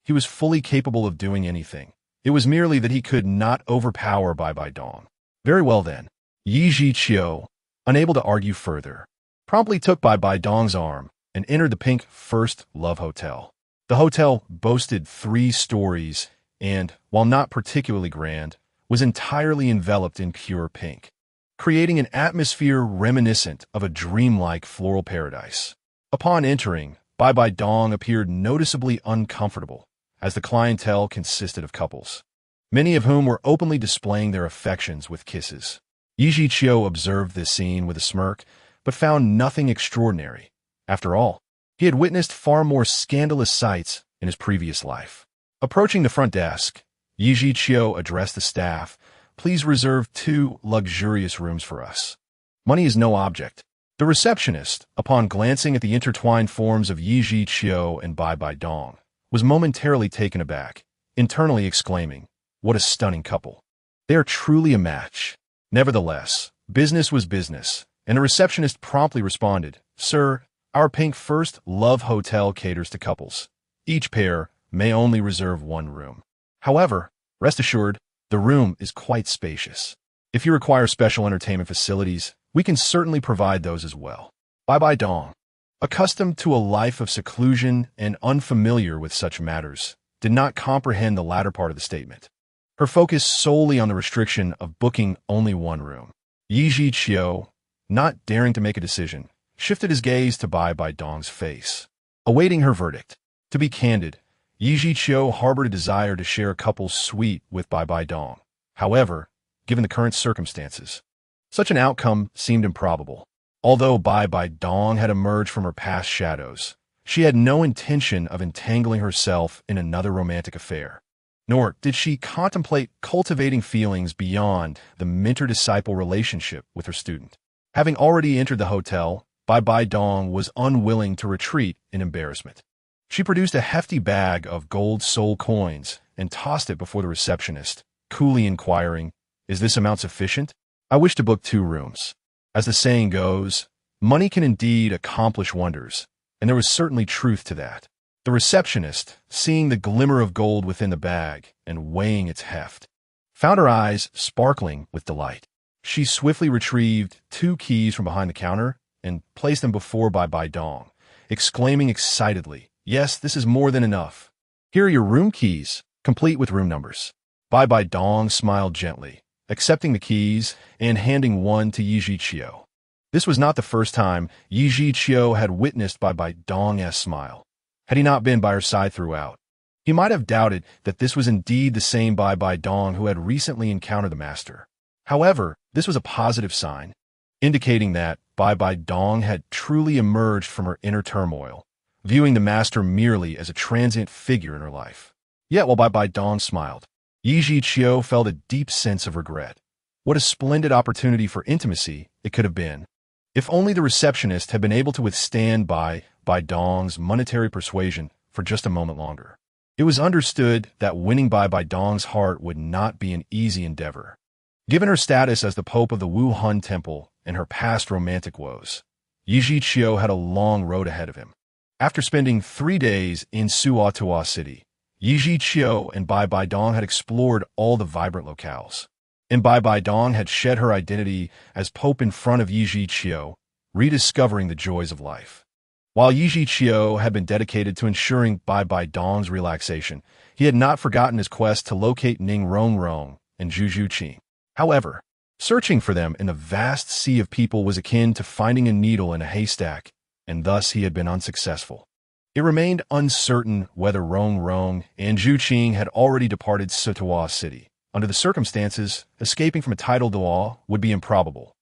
He was fully capable of doing anything. It was merely that he could not overpower Bai Bai Dong. Very well then. Yi Zhiqiu, unable to argue further, promptly took Bai Bai Dong's arm and entered the Pink First Love Hotel. The hotel boasted 3 stories and, while not particularly grand, was entirely enveloped in pure pink, creating an atmosphere reminiscent of a dreamlike floral paradise. Upon entering, Bai Bai Dong appeared noticeably uncomfortable, as the clientele consisted of couples, many of whom were openly displaying their affections with kisses. Yi Zhiqiu observed this scene with a smirk, but found nothing extraordinary. After all, he had witnessed far more scandalous sights in his previous life. Approaching the front desk, Yi Zhiqiu addressed the staff, please reserve 2 luxurious rooms for us. Money is no object. The receptionist, upon glancing at the intertwined forms of Yi Chiu and Bai Bai Dong, was momentarily taken aback, internally exclaiming, "What a stunning couple. They are truly a match." Nevertheless, business was business, and the receptionist promptly responded, "Sir, our Pink First Love Hotel caters to couples. Each pair may only reserve 1 room. However, rest assured, the room is quite spacious. If you require special entertainment facilities, we can certainly provide those as well." Bai Bai Dong, accustomed to a life of seclusion and unfamiliar with such matters, did not comprehend the latter part of the statement. Her focus solely on the restriction of booking only 1 room. Yi Chiu, not daring to make a decision, shifted his gaze to Bai Bai Dong's face, awaiting her verdict. To be candid, Yi Chiu harbored a desire to share a couple's suite with Bai Bai Dong. However, given the current circumstances, such an outcome seemed improbable. Although Bai Bai Dong had emerged from her past shadows, she had no intention of entangling herself in another romantic affair. Nor did she contemplate cultivating feelings beyond the mentor-disciple relationship with her student. Having already entered the hotel, Bai Bai Dong was unwilling to retreat in embarrassment. She produced a hefty bag of gold soul coins and tossed it before the receptionist, coolly inquiring, "Is this amount sufficient? I wish to book 2 rooms." As the saying goes, money can indeed accomplish wonders, and there was certainly truth to that. The receptionist, seeing the glimmer of gold within the bag and weighing its heft, found her eyes sparkling with delight. She swiftly retrieved 2 keys from behind the counter and placed them before Bai Bai Dong, exclaiming excitedly, "Yes, this is more than enough. Here are your room keys, complete with room numbers." Bai Bai Dong smiled gently, accepting the keys and handing one to Yi Chiu. This was not the first time Yi Chiu had witnessed Bai Bai Dong's smile. Had he not been by her side throughout, he might have doubted that this was indeed the same Bai Bai Dong who had recently encountered the master. However, this was a positive sign, indicating that Bai Bai Dong had truly emerged from her inner turmoil, viewing the master merely as a transient figure in her life. Yet while Bai Bai Dong smiled, Yi Chiu felt a deep sense of regret. What a splendid opportunity for intimacy it could have been, if only the receptionist had been able to withstand Bai Bai Dong's monetary persuasion for just a moment longer. It was understood that winning Bai Bai Dong's heart would not be an easy endeavor. Given her status as the Pope of the Wuhan Temple and her past romantic woes, Yi Chiu had a long road ahead of him. After spending 3 days in Douluo City, Yi Chiu and Bai Bai Dong had explored all the vibrant locales, and Bai Bai Dong had shed her identity as Pope in front of Yi Chiu, rediscovering the joys of life. While Yi Chiu had been dedicated to ensuring Bai Bai Dong's relaxation, he had not forgotten his quest to locate Ning Rongrong and Zhu Qing. However, searching for them in the vast sea of people was akin to finding a needle in a haystack, and thus he had been unsuccessful. It remained uncertain whether Rongrong and Zhu Qing had already departed Douluo City. Under the circumstances, escaping from a tidal Douluo would be improbable,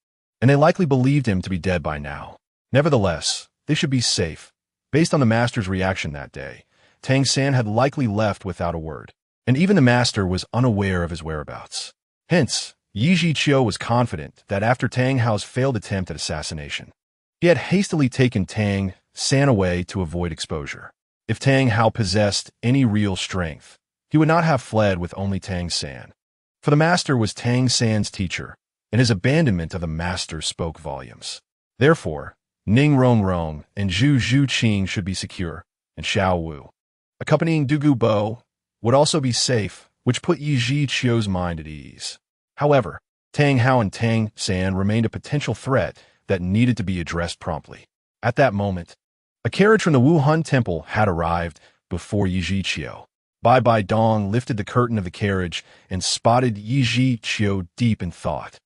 and they likely believed him to be dead by now. Nevertheless, they should be safe. Based on the master's reaction that day, Tang San had likely left without a word, and even the master was unaware of his whereabouts. Hence, Yi Chiu was confident that after Tang Hao's failed attempt at assassination, he had hastily taken Tang San away to avoid exposure. If Tang Hao possessed any real strength, he would not have fled with only Tang San. For the master was Tang San's teacher, and his abandonment of the master spoke volumes. Therefore, Ning Rongrong and Zhu Qing should be secure, and Xiao Wu, accompanying Dugu Bo, would also be safe, which put Yi Chiu's mind at ease. However, Tang Hao and Tang San remained a potential threat that needed to be addressed promptly. At that moment, a carriage from the Wuhan Temple had arrived before Yi Chiu. Bai Bai Dong lifted the curtain of the carriage and spotted Yi Chiu deep in thought.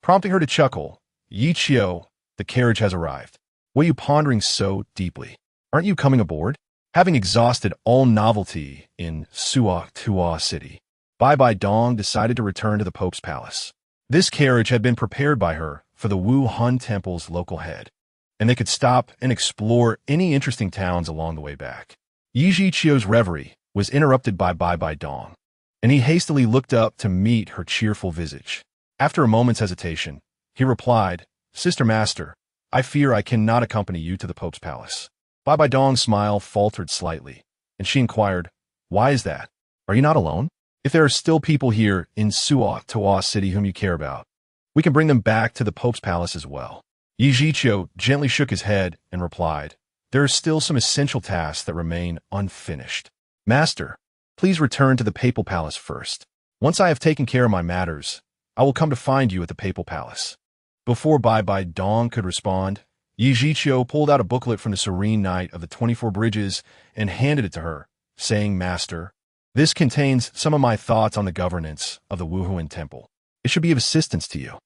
Prompting her to chuckle, "Yi Chiu, the carriage has arrived. What are you pondering so deeply? Aren't you coming aboard?" Having exhausted all novelty in Douluo City, Bai Bai Dong decided to return to the Pope's palace. This carriage had been prepared by her for the Wuhan Temple's local head, and they could stop and explore any interesting towns along the way back. Yi Chiu's reverie was interrupted by Bai Bai Dong, and he hastily looked up to meet her cheerful visage. After a moment's hesitation, he replied, Sister Master, I fear I cannot accompany you to the Pope's palace. Bai Bai Dong's smile faltered slightly, and she inquired, Why is that? Are you not alone? If there are still people here in Suo Toa City whom you care about, we can bring them back to the Pope's palace as well. Yi Zhiqiu gently shook his head and replied, There are still some essential tasks that remain unfinished. Master, please return to the Papal Palace first. Once I have taken care of my matters, I will come to find you at the Papal Palace. Before Bai Bai Dong could respond, Yi Zhiqiu pulled out a booklet from the Serene Night of the 24 Bridges and handed it to her, saying, Master, this contains some of my thoughts on the governance of the Wuhuan Temple. It should be of assistance to you.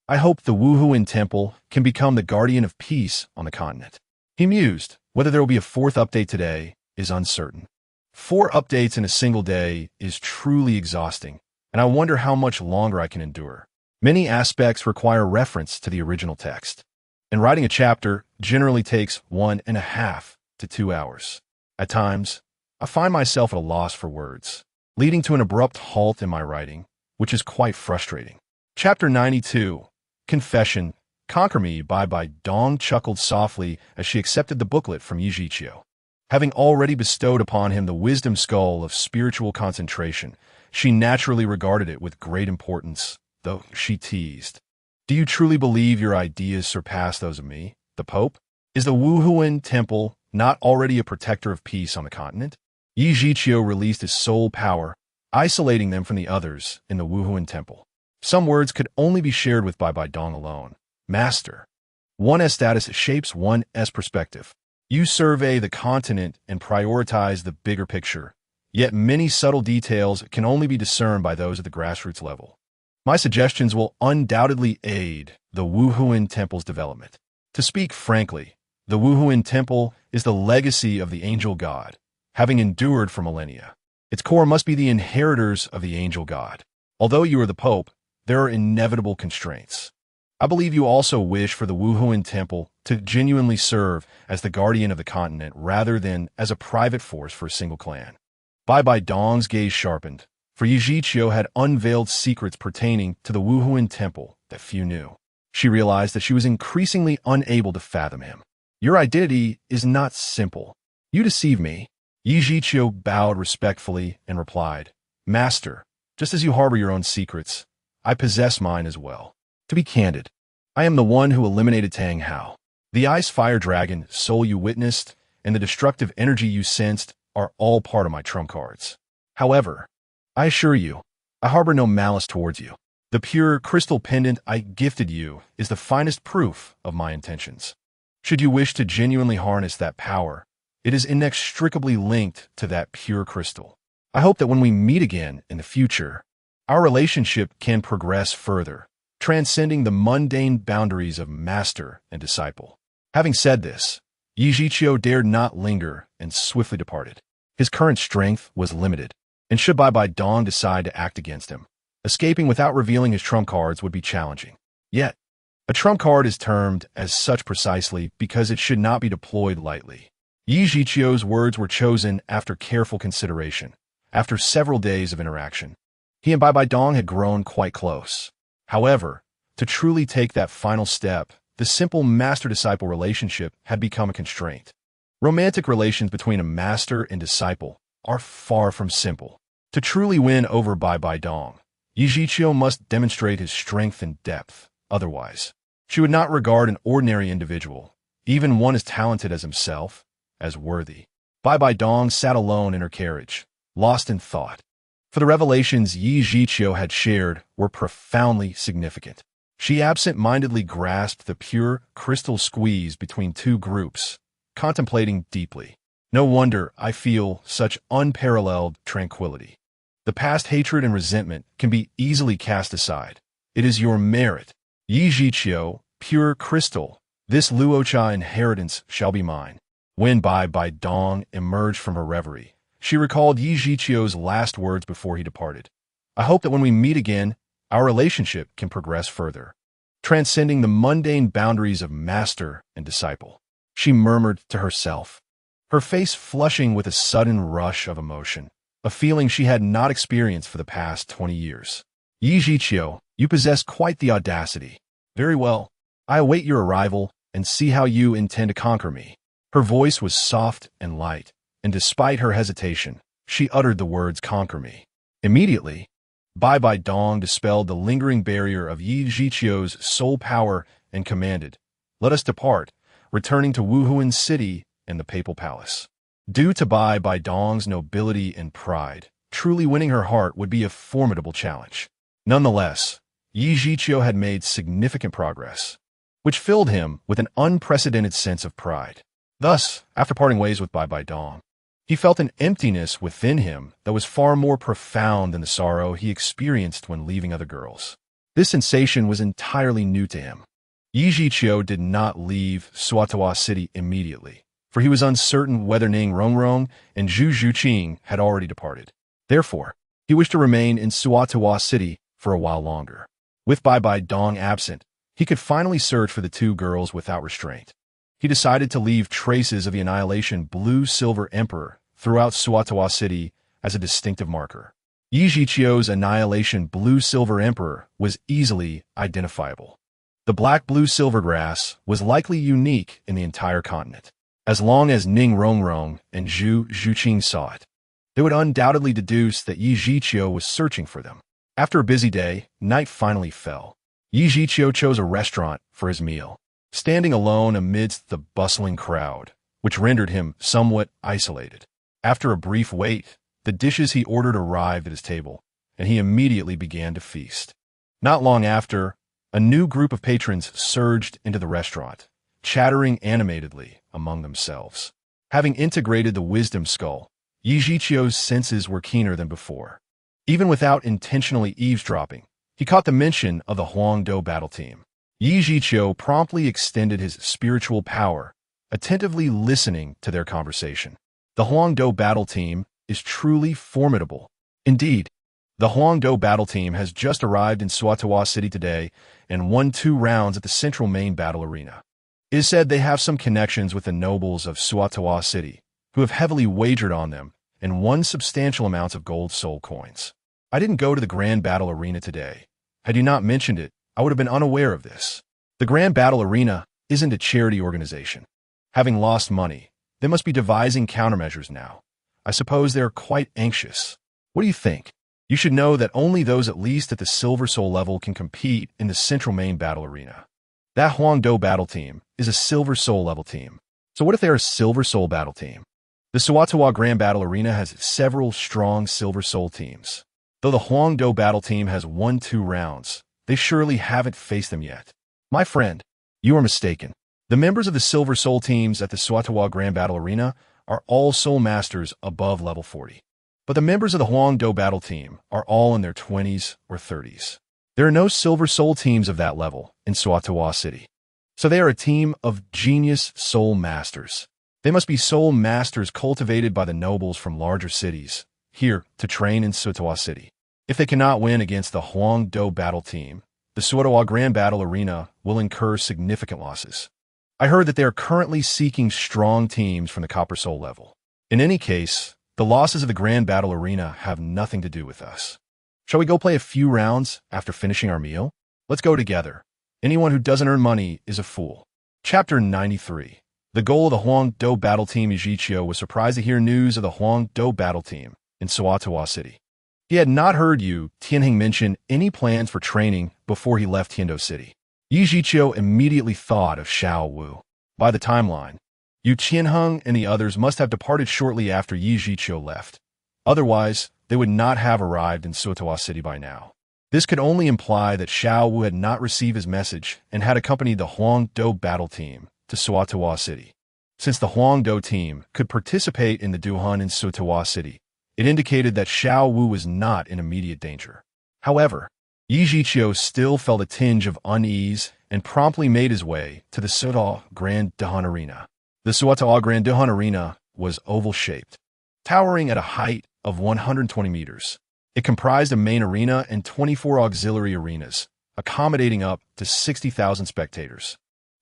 I hope the Wuhuan Temple can become the guardian of peace on the continent. He mused. Whether there will be a fourth update today is uncertain. 4 updates in a single day is truly exhausting, and I wonder how much longer I can endure. Many aspects require reference to the original text, and writing a chapter generally takes 1.5 to 2 hours. At times, I find myself at a loss for words, leading to an abrupt halt in my writing, which is quite frustrating. Chapter 92, Confession, Conquer Me. Bai Bai Dong chuckled softly as she accepted the booklet from Yi Zhiqiu. Having already bestowed upon him the wisdom skull of spiritual concentration, she naturally regarded it with great importance, though she teased. Do you truly believe your ideas surpass those of me, the Pope? Is the Wuhuan Temple not already a protector of peace on the continent? Yi Zhiqiu released his soul power, isolating them from the others in the Wuhuan Temple. Some words could only be shared with Bai Bai Dong alone. Master, 1S status shapes 1S perspective. You survey the continent and prioritize the bigger picture, yet many subtle details can only be discerned by those at the grassroots level. My suggestions will undoubtedly aid the Wuhuan Temple's development. To speak frankly, the Wuhuan Temple is the legacy of the angel god, having endured for millennia. Its core must be the inheritors of the angel god. Although you are the Pope, there are inevitable constraints. I believe you also wish for the Wuhuan Temple to genuinely serve as the guardian of the continent rather than as a private force for a single clan. Bai Bai Dong's gaze sharpened, for Yi Zhiqiu had unveiled secrets pertaining to the Wuhuan Temple that few knew. She realized that she was increasingly unable to fathom him. Your identity is not simple. You deceive me. Yi Zhiqiu bowed respectfully and replied, Master, just as you harbor your own secrets, I possess mine as well. To be candid, I am the one who eliminated Tang Hao. The ice fire dragon soul you witnessed and the destructive energy you sensed are all part of my trump cards. However, I assure you, I harbor no malice towards you. The pure crystal pendant I gifted you is the finest proof of my intentions. Should you wish to genuinely harness that power, it is inextricably linked to that pure crystal. I hope that when we meet again in the future, our relationship can progress further, transcending the mundane boundaries of master and disciple. Having said this, Yi Zhiqiu dared not linger and swiftly departed. His current strength was limited, and should Bai Bai Dong decide to act against him, escaping without revealing his trump cards would be challenging. Yet, a trump card is termed as such precisely because it should not be deployed lightly. Yi Zhiqiu's words were chosen after careful consideration. After several days of interaction, he and Bai Bai Dong had grown quite close. However, to truly take that final step, the simple master-disciple relationship had become a constraint. Romantic relations between a master and disciple are far from simple. To truly win over Bai Bai Dong, Yi Zhiqiu must demonstrate his strength and depth. Otherwise, she would not regard an ordinary individual, even one as talented as himself, as worthy. Bai Bai Dong sat alone in her carriage, lost in thought. For the revelations Yi Zhiqiu had shared were profoundly significant. She absent-mindedly grasped the pure crystal squeeze between two groups, contemplating deeply. No wonder I feel such unparalleled tranquility. The past hatred and resentment can be easily cast aside. It is your merit. Yi Zhiqiu, pure crystal, this Luocha inheritance shall be mine. When Bai Bai Dong emerged from her reverie, she recalled Yi Zhiqiu's last words before he departed. I hope that when we meet again, our relationship can progress further, transcending the mundane boundaries of master and disciple. She murmured to herself, her face flushing with a sudden rush of emotion, a feeling she had not experienced for the past 20 years. Yi Zhiqiu, You possess quite the audacity. Very well. I await your arrival and see how you intend to conquer me. Her voice was soft and light, and despite her hesitation, she uttered the words conquer me. Immediately, Bai Bai Dong dispelled the lingering barrier of Yi Zhiqiu's soul power and commanded, let us depart, returning to Wuhuan City and the Papal Palace. Due to Bai Bai Dong's nobility and pride, truly winning her heart would be a formidable challenge. Nonetheless, Yi Zhiqiu had made significant progress, which filled him with an unprecedented sense of pride. Thus, after parting ways with Bai Bai Dong, he felt an emptiness within him that was far more profound than the sorrow he experienced when leaving other girls. This sensation was entirely new to him. Yi Zhiqiu did not leave Suotawa City immediately, for he was uncertain whether Ning Rongrong and Zhu Zhuqing had already departed. Therefore, he wished to remain in Suotawa City for a while longer. With Bai Bai Dong absent, he could finally search for the two girls without restraint. He decided to leave traces of the Annihilation Blue-Silver Emperor throughout Suotawa City as a distinctive marker. Yi Zhiqiu's Annihilation Blue-Silver Emperor was easily identifiable. The black blue-silver grass was likely unique in the entire continent. As long as Ning Rongrong and Zhu Zhuqing saw it, they would undoubtedly deduce that Yi Zhiqiu was searching for them. After a busy day, night finally fell. Yi Zhiqiu chose a restaurant for his meal, standing alone amidst the bustling crowd, which rendered him somewhat isolated. After a brief wait, the dishes he ordered arrived at his table, and he immediately began to feast. Not long after, a new group of patrons surged into the restaurant, chattering animatedly among themselves. Having integrated the wisdom skull, Yi Zhiqiu's senses were keener than before. Even without intentionally eavesdropping, he caught the mention of the Huangdou battle team. Yi Zhiqiu promptly extended his spiritual power, attentively listening to their conversation. The Huangdou battle team is truly formidable. Indeed, the Huangdou battle team has just arrived in Suotawa City today and won 2 rounds at the central main battle arena. It is said they have some connections with the nobles of Suotawa City, who have heavily wagered on them and won substantial amounts of gold soul coins. I didn't go to the Grand Battle Arena today. Had you not mentioned it, I would have been unaware of this. The Grand Battle Arena isn't a charity organization. Having lost money, they must be devising countermeasures now. I suppose they are quite anxious. What do you think? You should know that only those at least at the Silver Soul level can compete in the central main battle arena. That Huangdou battle team is a Silver Soul level team. So what if they're a Silver Soul battle team? The Suotawa Grand Battle Arena has several strong Silver Soul teams. Though the Huangdou battle team has won 2 rounds, they surely haven't faced them yet. My friend, you are mistaken. The members of the Silver Soul teams at the Suotawa Grand Battle Arena are all Soul Masters above level 40. But the members of the Huangdou battle team are all in their 20s or 30s. There are no Silver Soul teams of that level in Suotawa City. So they are a team of genius Soul Masters. They must be Soul Masters cultivated by the nobles from larger cities, here to train in Suotawa City. If they cannot win against the Huangdou battle team, the Suotawa Grand Battle Arena will incur significant losses. I heard that they are currently seeking strong teams from the Copper Soul level. In any case, the losses of the Grand Battle Arena have nothing to do with us. Shall we go play a few rounds after finishing our meal? Let's go together. Anyone who doesn't earn money is a fool. Chapter 93. The goal of the Huangdou battle team. Yi Zhiqiu was surprised to hear news of the Huangdou battle team in Suotawa City. He had not heard Yu Tianheng mention any plans for training before he left Tiando City. Yi Zhiqiu immediately thought of Xiao Wu. By the timeline, Yu Tianheng and the others must have departed shortly after Yi Zhiqiu left. Otherwise, they would not have arrived in Suotawa City by now. This could only imply that Xiao Wu had not received his message and had accompanied the Huangdou battle team to Suotawa City. Since the Huangdou team could participate in the Duhan in Suotawa City, it indicated that Xiao Wu was not in immediate danger. However, Yi Zhiqiu still felt a tinge of unease and promptly made his way to the Suotawa Grand Duhan Arena. The Suotawa Grand Duhan Arena was oval-shaped, towering at a height of 120 meters. It comprised a main arena and 24 auxiliary arenas, accommodating up to 60,000 spectators.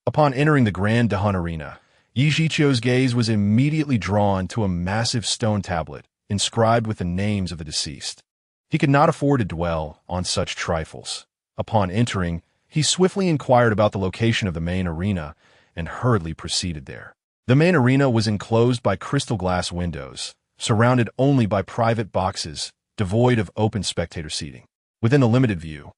Upon entering the Grand Duhan Arena, Yi Zhiqiu's gaze was immediately drawn to a massive stone tablet inscribed with the names of the deceased. He could not afford to dwell on such trifles. Upon entering, he swiftly inquired about the location of the main arena and hurriedly proceeded there. The main arena was enclosed by crystal glass windows, surrounded only by private boxes, devoid of open spectator seating. Within the limited view,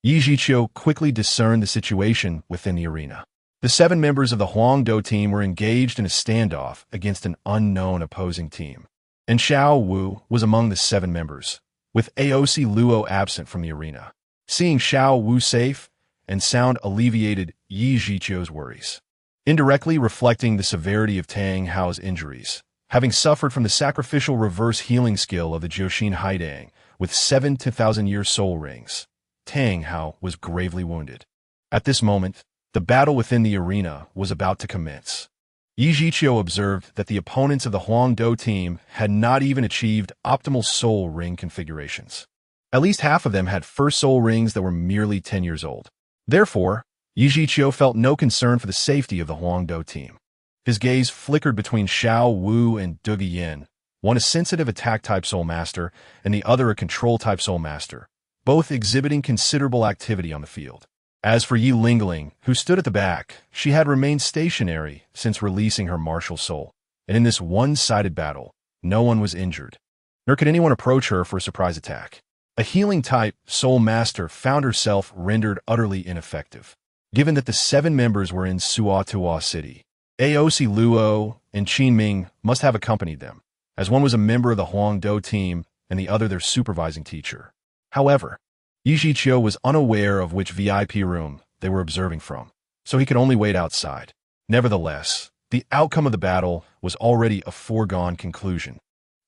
Yi Zhiqiu quickly discerned the situation within the arena. The 7 members of the Hongjun team were engaged in a standoff against an unknown opposing team, and Xiao Wu was among the 7 members, with Aosi Luo absent from the arena. Seeing Xiao Wu safe and sound alleviated Yi Zhiqiu's worries, indirectly reflecting the severity of Tang Hao's injuries, having suffered from the sacrificial reverse healing skill of the Jiuxin Haidang with 7 to 1,000-year soul rings. Tang Hao was gravely wounded. At this moment, the battle within the arena was about to commence. Yi Zhiqiu observed that the opponents of the Hongjun team had not even achieved optimal soul ring configurations. At least half of them had first soul rings that were merely 10 years old. Therefore, Yi Zhiqiu felt no concern for the safety of the Hongjun team. His gaze flickered between Xiao Wu and Duge Yin, one a sensitive attack-type soul master and the other a control-type soul master, both exhibiting considerable activity on the field. As for Yi Lingling, who stood at the back, she had remained stationary since releasing her martial soul, and in this one-sided battle, no one was injured, nor could anyone approach her for a surprise attack. A healing-type soul master found herself rendered utterly ineffective, given that the 7 members were in Suatua City. Aosi Luo and Qin Ming must have accompanied them, as one was a member of the Hongjun team and the other their supervising teacher. However, Yi Zhiqiu was unaware of which VIP room they were observing from, so he could only wait outside. Nevertheless, the outcome of the battle was already a foregone conclusion,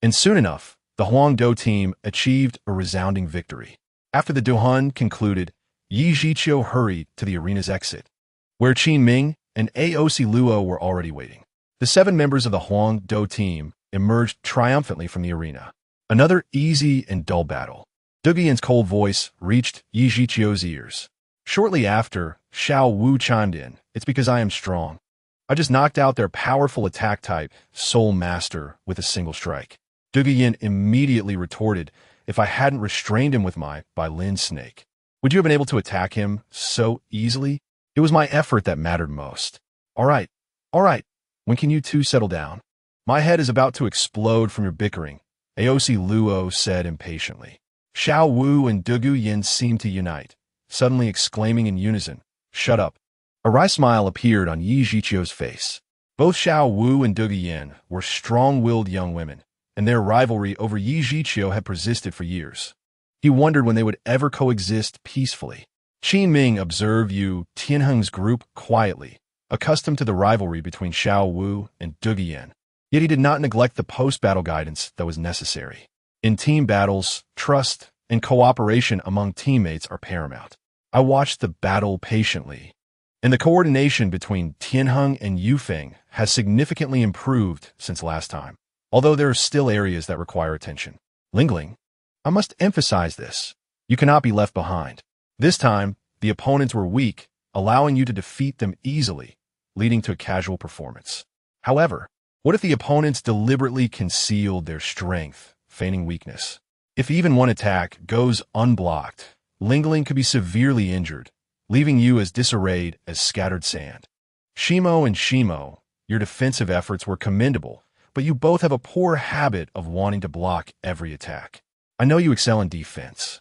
and soon enough, the Hongjun team achieved a resounding victory. After the duhan concluded, Yi Zhiqiu hurried to the arena's exit, where Qin Ming and Aosi Luo were already waiting. The 7 members of the Hongjun team emerged triumphantly from the arena. Another easy and dull battle. Duge Yin's cold voice reached Yi Zhiqiu's ears. Shortly after, Xiao Wu chimed in, "It's because I am strong. I just knocked out their powerful attack-type soul master with a single strike." Duge Yin immediately retorted, "If I hadn't restrained him with my Lin snake, would you have been able to attack him so easily? It was my effort that mattered most." All right. When can you two settle down? My head is about to explode from your bickering," Aosi Luo said impatiently. Xiao Wu and Duge Yin seemed to unite, suddenly exclaiming in unison, "Shut up." A wry smile appeared on Yi Zhiqiu's face. Both Xiao Wu and Duge Yin were strong-willed young women, and their rivalry over Yi Zhiqiu had persisted for years. He wondered when they would ever coexist peacefully. Qin Ming observed Yu Tianheng's group quietly, accustomed to the rivalry between Xiao Wu and Duge Yin. Yet he did not neglect the post-battle guidance that was necessary. In team battles, trust and cooperation among teammates are paramount. I watched the battle patiently, and the coordination between Tianheng and Yufeng has significantly improved since last time, although there are still areas that require attention. Lingling, I must emphasize this. You cannot be left behind. This time, the opponents were weak, allowing you to defeat them easily, leading to a casual performance. However, what if the opponents deliberately concealed their strength, feigning weakness? If even one attack goes unblocked, Lingling could be severely injured, leaving you as disarrayed as scattered sand. Shimo and Shimo, your defensive efforts were commendable, but you both have a poor habit of wanting to block every attack. I know you excel in defense,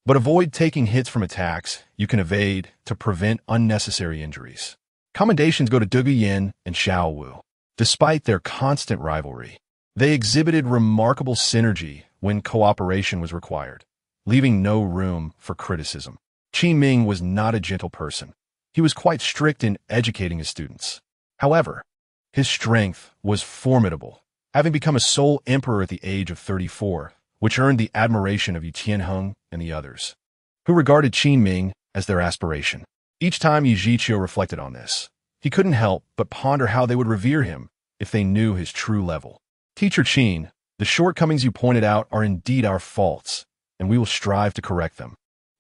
but avoid taking hits from attacks you can evade to prevent unnecessary injuries. Commendations go to Duge Yin and Xiao Wu. Despite their constant rivalry, they exhibited remarkable synergy when cooperation was required, leaving no room for criticism. Qin Ming was not a gentle person. He was quite strict in educating his students. However, his strength was formidable, having become a sole emperor at the age of 34, which earned the admiration of Yu Tianheng and the others, who regarded Qin Ming as their aspiration. Each time Yi Zhiqiu reflected on this, he couldn't help but ponder how they would revere him if they knew his true level. Teacher Qin, the shortcomings you pointed out are indeed our faults, and we will strive to correct them.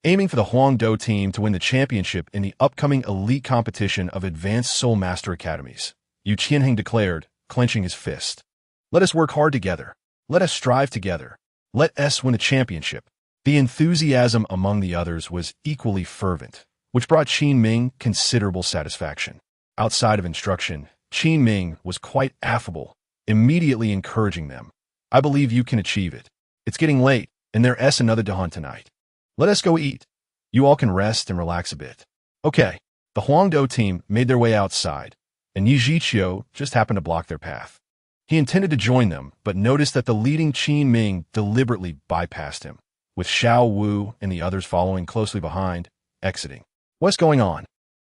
Aiming for the Hongjun team to win the championship in the upcoming elite competition of Advanced Soul Master Academies, Yu Tianheng declared, clenching his fist. Let us work hard together. Let us strive together. Let us win the championship. The enthusiasm among the others was equally fervent, which brought Qin Ming considerable satisfaction. Outside of instruction, Qin Ming was quite affable, immediately encouraging them. I believe you can achieve it. It's getting late, and there's another Dahan tonight. Let us go eat. You all can rest and relax a bit. Okay. The Huangdo team made their way outside, and Yi Zhiqiu just happened to block their path. He intended to join them, but noticed that the leading Qin Ming deliberately bypassed him, with Xiao Wu and the others following closely behind, exiting. What's going on?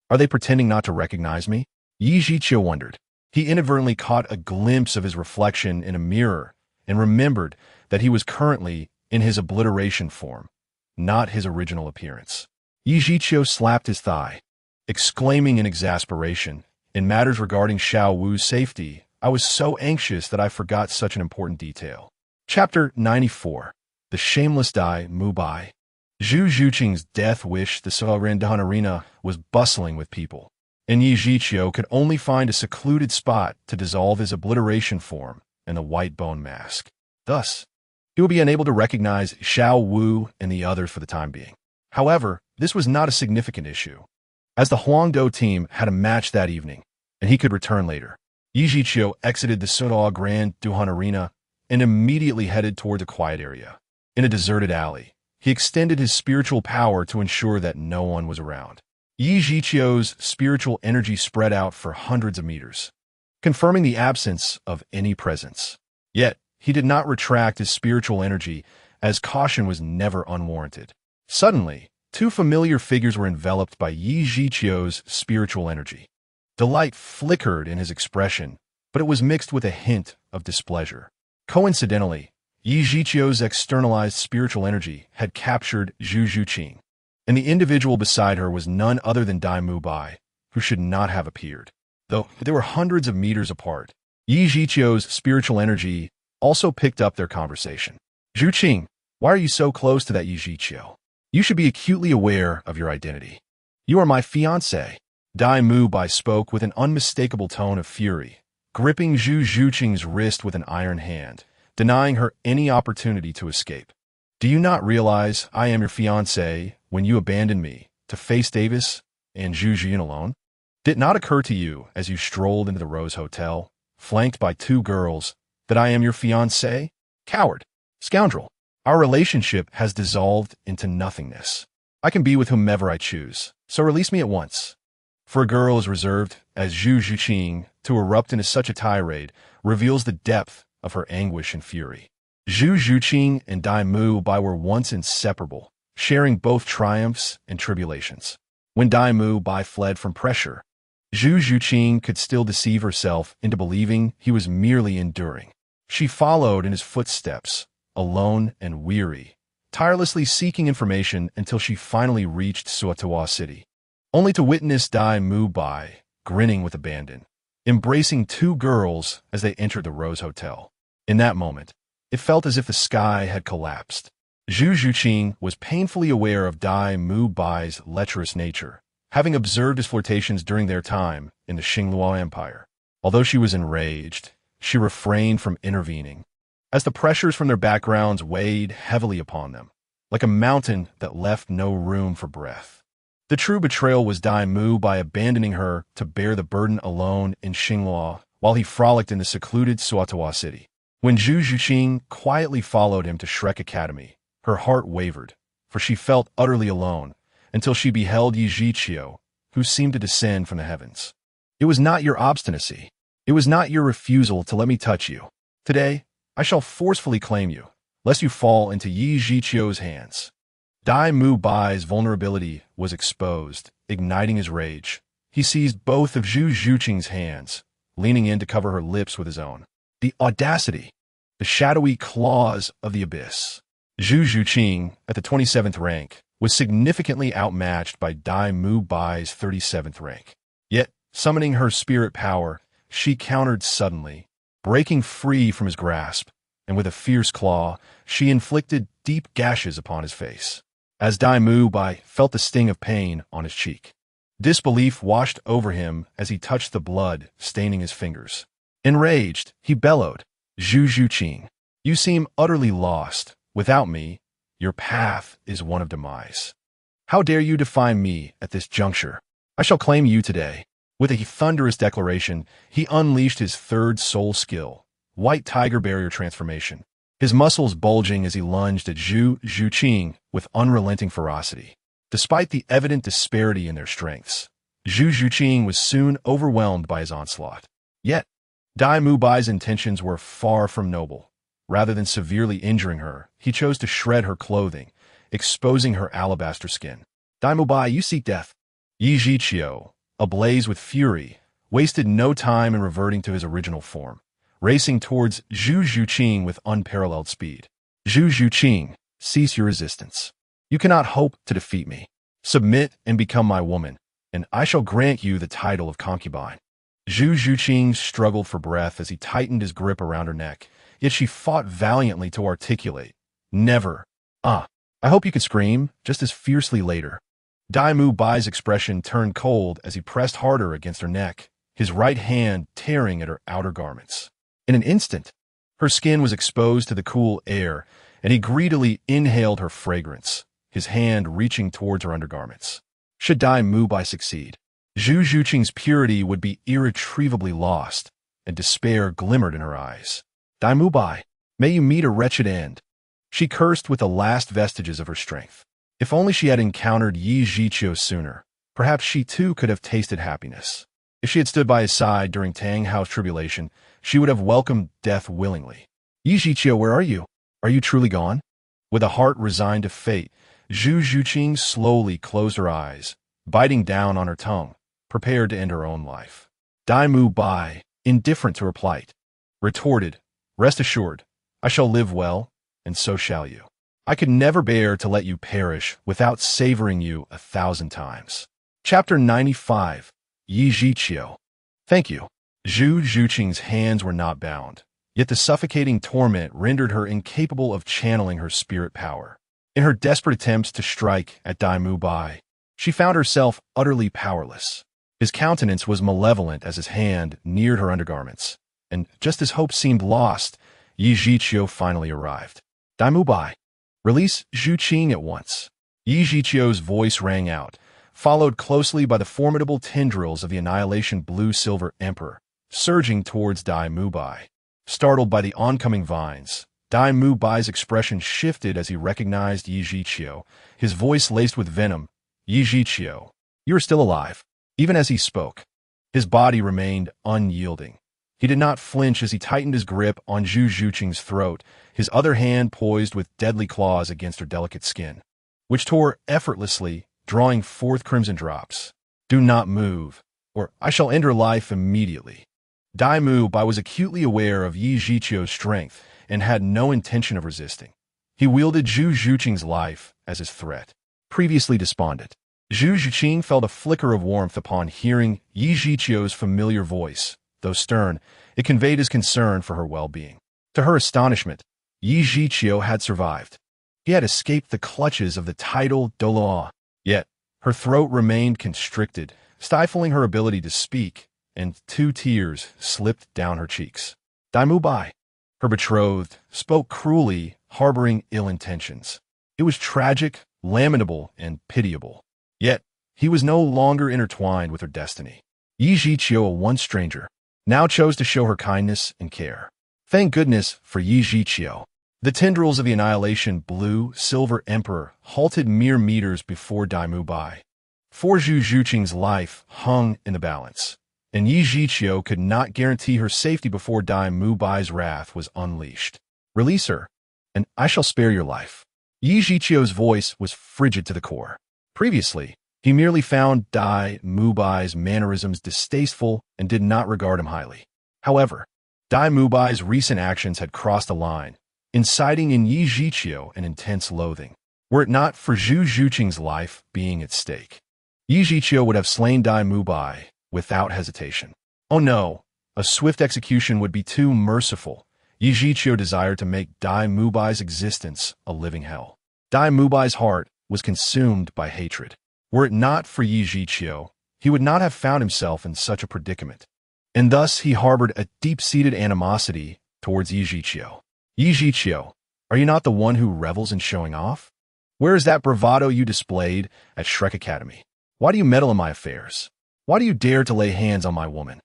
Are they pretending not to recognize me? Yi Zhiqiu wondered. He inadvertently caught a glimpse of his reflection in a mirror and remembered that he was currently in his obliteration form, not his original appearance. Yi Zhiqiu slapped his thigh, exclaiming in exasperation, in matters regarding Xiao Wu's safety, I was so anxious that I forgot such an important detail. Chapter 94. The Shameless Dai Mubai. Zhu Zhuqing's death wish the Sorendahan arena was bustling with people, and Yi Zhiqiu could only find a secluded spot to dissolve his obliteration form and the white bone mask. Thus, he would be unable to recognize Xiao Wu and the others for the time being. However, this was not a significant issue, as the Huangdo team had a match that evening, and he could return later. Yi Zhiqiu exited the Sudao Grand Duhan Arena and immediately headed toward a quiet area. In a deserted alley, he extended his spiritual power to ensure that no one was around. Yi Zhiqiu's spiritual energy spread out for hundreds of meters, confirming the absence of any presence. Yet, he did not retract his spiritual energy, as caution was never unwarranted. Suddenly, two familiar figures were enveloped by Yi Zhiqiu's spiritual energy. Delight flickered in his expression, but it was mixed with a hint of displeasure. Coincidentally, Yi Zhiqiu's externalized spiritual energy had captured Zhu Zhuqing, and the individual beside her was none other than Dai Mubai, who should not have appeared. Though they were hundreds of meters apart, Yi Zhiqiu's spiritual energy also picked up their conversation. Zhuqing, why are you so close to that Yi Zhiqiu? You should be acutely aware of your identity. You are my fiancé. Dai Mubai spoke with an unmistakable tone of fury, gripping Zhu Zhuqing's wrist with an iron hand, denying her any opportunity to escape. Do you not realize I am your fiancé when you abandoned me to face Davis and Zhu Zhiyun alone? Did it not occur to you as you strolled into the Rose Hotel, flanked by two girls, that I am your fiancé? Coward! Scoundrel! Our relationship has dissolved into nothingness. I can be with whomever I choose, so release me at once. For a girl as reserved as Zhu Zhuqing to erupt into such a tirade reveals the depth of her anguish and fury. Zhu Zhuqing and Dai Mubai were once inseparable, sharing both triumphs and tribulations. When Dai Mubai fled from pressure, Zhu Zhuqing could still deceive herself into believing he was merely enduring. She followed in his footsteps, alone and weary, tirelessly seeking information until she finally reached Suotawa City, only to witness Dai Mubai grinning with abandon, embracing two girls as they entered the Rose Hotel. In that moment, it felt as if the sky had collapsed. Zhu Zhuqing was painfully aware of Dai Mubai's lecherous nature, having observed his flirtations during their time in the Xingluo Empire. Although she was enraged, she refrained from intervening, as the pressures from their backgrounds weighed heavily upon them, like a mountain that left no room for breath. The true betrayal was Dai Mubai abandoning her to bear the burden alone in Xingluo while he frolicked in the secluded Suotawa City. When Zhu Zhuqing quietly followed him to Shrek Academy, her heart wavered, for she felt utterly alone until she beheld Yi Zhiqiu, who seemed to descend from the heavens. It was not your obstinacy. It was not your refusal to let me touch you. Today, I shall forcefully claim you, lest you fall into Yi Zhiqiu's hands. Dai Mubai's vulnerability was exposed, igniting his rage. He seized both of Zhu Zhuqing's hands, leaning in to cover her lips with his own. The audacity, the shadowy claws of the abyss. Zhu Zhuqing, at the 27th rank, was significantly outmatched by Dai Mubai's 37th rank. Yet, summoning her spirit power, she countered suddenly, breaking free from his grasp, and with a fierce claw, she inflicted deep gashes upon his face. As Dai Mubai felt the sting of pain on his cheek, disbelief washed over him as he touched the blood staining his fingers. Enraged, he bellowed, Zhu Zhuqing, you seem utterly lost. Without me, Your path is one of demise. How dare you define me at this juncture? I shall claim you today." With a thunderous declaration, he unleashed his third soul skill, White Tiger Barrier Transformation, his muscles bulging as he lunged at Zhu Zhuqing with unrelenting ferocity. Despite the evident disparity in their strengths, Zhu Zhuqing was soon overwhelmed by his onslaught. Yet, Dai Mubai's intentions were far from noble. Rather than severely injuring her, he chose to shred her clothing, exposing her alabaster skin. "Dai Mubai, you seek death." Yi Zhiqiu, ablaze with fury, wasted no time in reverting to his original form, racing towards Zhu Zhuqing with unparalleled speed. "Zhu Zhuqing, cease your resistance. You cannot hope to defeat me. Submit and become my woman, and I shall grant you the title of concubine." Zhu Zhuqing struggled for breath as he tightened his grip around her neck, yet she fought valiantly to articulate, "Never. I hope you could scream just as fiercely later." Dai Mubai's expression turned cold as he pressed harder against her neck, his right hand tearing at her outer garments. In an instant, her skin was exposed to the cool air, and he greedily inhaled her fragrance, his hand reaching towards her undergarments. Should Dai Mubai succeed, Zhu Zhuqing's purity would be irretrievably lost, and despair glimmered in her eyes. "Dai Mubai, may you meet a wretched end." She cursed with the last vestiges of her strength. If only she had encountered Yi Zhiqiu sooner, perhaps she too could have tasted happiness. If she had stood by his side during Tang Hao's tribulation, she would have welcomed death willingly. "Yi Zhiqiu, where are you? Are you truly gone?" With a heart resigned to fate, Zhu Zhuqing slowly closed her eyes, biting down on her tongue, prepared to end her own life. Dai Mubai, indifferent to her plight, retorted, "Rest assured, I shall live well, and so shall you. I could never bear to let you perish without savoring you 1,000 times." Chapter 95. Yi Zhiqiu. "Thank you." Zhu Zhuqing's hands were not bound, yet the suffocating torment rendered her incapable of channeling her spirit power. In her desperate attempts to strike at Dai Mubai, she found herself utterly powerless. His countenance was malevolent as his hand neared her undergarments, and just as hope seemed lost, Yi Zhiqiu finally arrived. "Dai Mubai, release Zhuqing at once." Yi Zhiqiu's voice rang out, followed closely by the formidable tendrils of the Annihilation Blue-Silver Emperor, surging towards Dai Mubai. Startled by the oncoming vines, Dai Mubai's expression shifted as he recognized Yi Zhiqiu, his voice laced with venom. "Yi Zhiqiu, you are still alive." Even as he spoke, his body remained unyielding. He did not flinch as he tightened his grip on Zhu Zhuqing's throat, his other hand poised with deadly claws against her delicate skin, which tore effortlessly, drawing forth crimson drops. "Do not move, or I shall end her life immediately." Dai Mubai was acutely aware of Yi Zhiqiu's strength and had no intention of resisting. He wielded Zhu Zhuqing's life as his threat. Previously despondent, Zhu Zhuqing felt a flicker of warmth upon hearing Yi Zhiqiu's familiar voice. Though stern, it conveyed his concern for her well-being. To her astonishment, Yi Zhiqiu had survived. He had escaped the clutches of the tidal Douluo. Yet, her throat remained constricted, stifling her ability to speak, and 2 tears slipped down her cheeks. Dai Mubai, her betrothed, spoke cruelly, harboring ill intentions. It was tragic, lamentable, and pitiable. Yet, he was no longer intertwined with her destiny. Yi Zhiqiu, a once stranger, now chose to show her kindness and care. Thank goodness for Yi Zhiqiu. The tendrils of the Annihilation Blue-Silver Emperor halted mere meters before Dai Mubai. For Zhu Zhuqing's life hung in the balance, and Yi Zhiqiu could not guarantee her safety before Dai Mubai's wrath was unleashed. "Release her, and I shall spare your life." Yi Zhiqiu's voice was frigid to the core. Previously, he merely found Dai Mubai's mannerisms distasteful and did not regard him highly. However, Dai Mubai's recent actions had crossed a line, inciting in Yi Zhiqiu an intense loathing. Were it not for Zhu Zhuqing's life being at stake, Yi Zhiqiu would have slain Dai Mubai without hesitation. Oh no, a swift execution would be too merciful. Yi Zhiqiu desired to make Dai Mubai's existence a living hell. Dai Mubai's heart was consumed by hatred. Were it not for Yi Zhiqiu, he would not have found himself in such a predicament. And thus he harbored a deep-seated animosity towards Yi Zhiqiu. "Yi Zhiqiu, are you not the one who revels in showing off?" Where is that bravado you displayed at Shrek Academy? Why do you meddle in my affairs? Why do you dare to lay hands on my woman?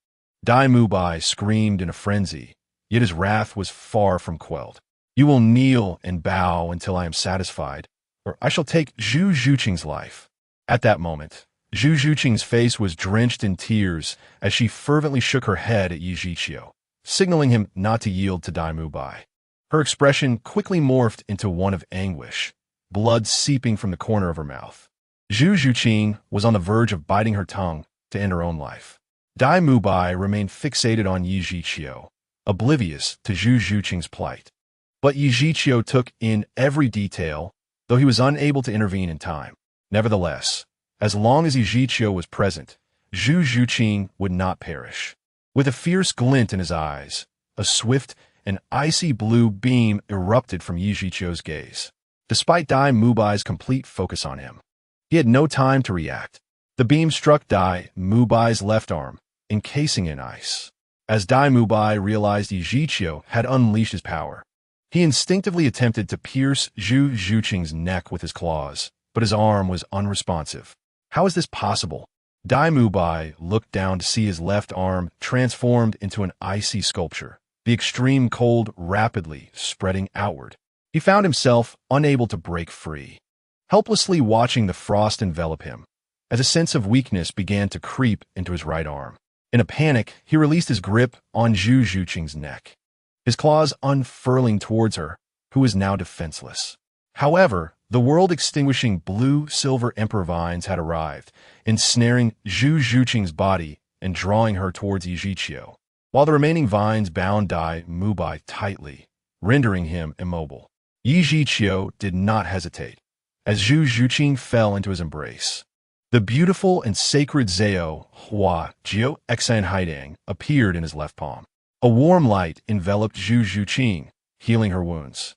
Dai Mubai screamed in a frenzy, yet his wrath was far from quelled. You will kneel and bow until I am satisfied, or I shall take Zhu Zhuqing's life. At that moment, Zhu Zhuqing's face was drenched in tears as she fervently shook her head at Yi Zhiqiu, signaling him not to yield to Dai Mubai. Her expression quickly morphed into one of anguish, blood seeping from the corner of her mouth. Zhu Zhuqing was on the verge of biting her tongue to end her own life. Dai Mubai remained fixated on Yi Zhiqiu, oblivious to Zhu Zhuqing's plight. But Yi Zhiqiu took in every detail, though he was unable to intervene in time. Nevertheless, as long as Yi Zhiqiu was present, Zhu Zhuqing would not perish. With a fierce glint in his eyes, a swift and icy blue beam erupted from Yi Zhiqiu's gaze. Despite Dai Mubai's complete focus on him, he had no time to react. The beam struck Dai Mubai's left arm, encasing it in ice. As Dai Mubai realized Yi Zhiqiu had unleashed his power, he instinctively attempted to pierce Zhu Zhuqing's neck with his claws, but his arm was unresponsive. How is this possible? Dai Mubai looked down to see his left arm transformed into an icy sculpture, the extreme cold rapidly spreading outward. He found himself unable to break free, helplessly watching the frost envelop him, as a sense of weakness began to creep into his right arm. In a panic, he released his grip on Zhu Zhuqing's neck, his claws unfurling towards her, who was now defenseless. However, the world-extinguishing blue-silver emperor vines had arrived, ensnaring Zhu Zhuqing's body and drawing her towards Yi Zhiqiu, while the remaining vines bound Dai Mubai tightly, rendering him immobile. Yi Zhiqiu did not hesitate, as Zhu Zhuqing fell into his embrace. The beautiful and sacred Zao Hua Jiu Exan Haidang appeared in his left palm. A warm light enveloped Zhu Zhuqing, healing her wounds.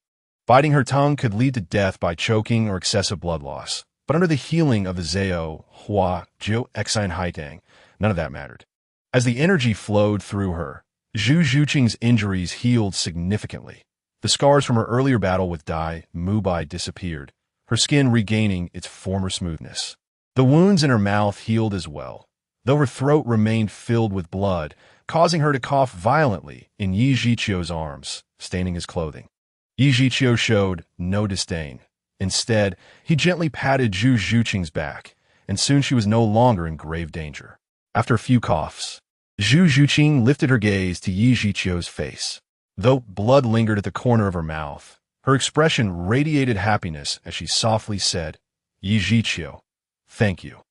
Biting her tongue could lead to death by choking or excessive blood loss, but under the healing of the Zao Hua Jiu Exan Haidang, none of that mattered. As the energy flowed through her, Zhu Zhuqing's injuries healed significantly. The scars from her earlier battle with Dai Mubai disappeared, her skin regaining its former smoothness. The wounds in her mouth healed as well, though her throat remained filled with blood, causing her to cough violently in Yi Zhiqiu's arms, staining his clothing. Yi Zhiqiu showed no disdain. Instead, he gently patted Zhu Zhuqing's back, and soon she was no longer in grave danger. After a few coughs, Zhu Zhuqing lifted her gaze to Yi Zhiqiu's face. Though blood lingered at the corner of her mouth, her expression radiated happiness as she softly said, Yi Zhiqiu, thank you.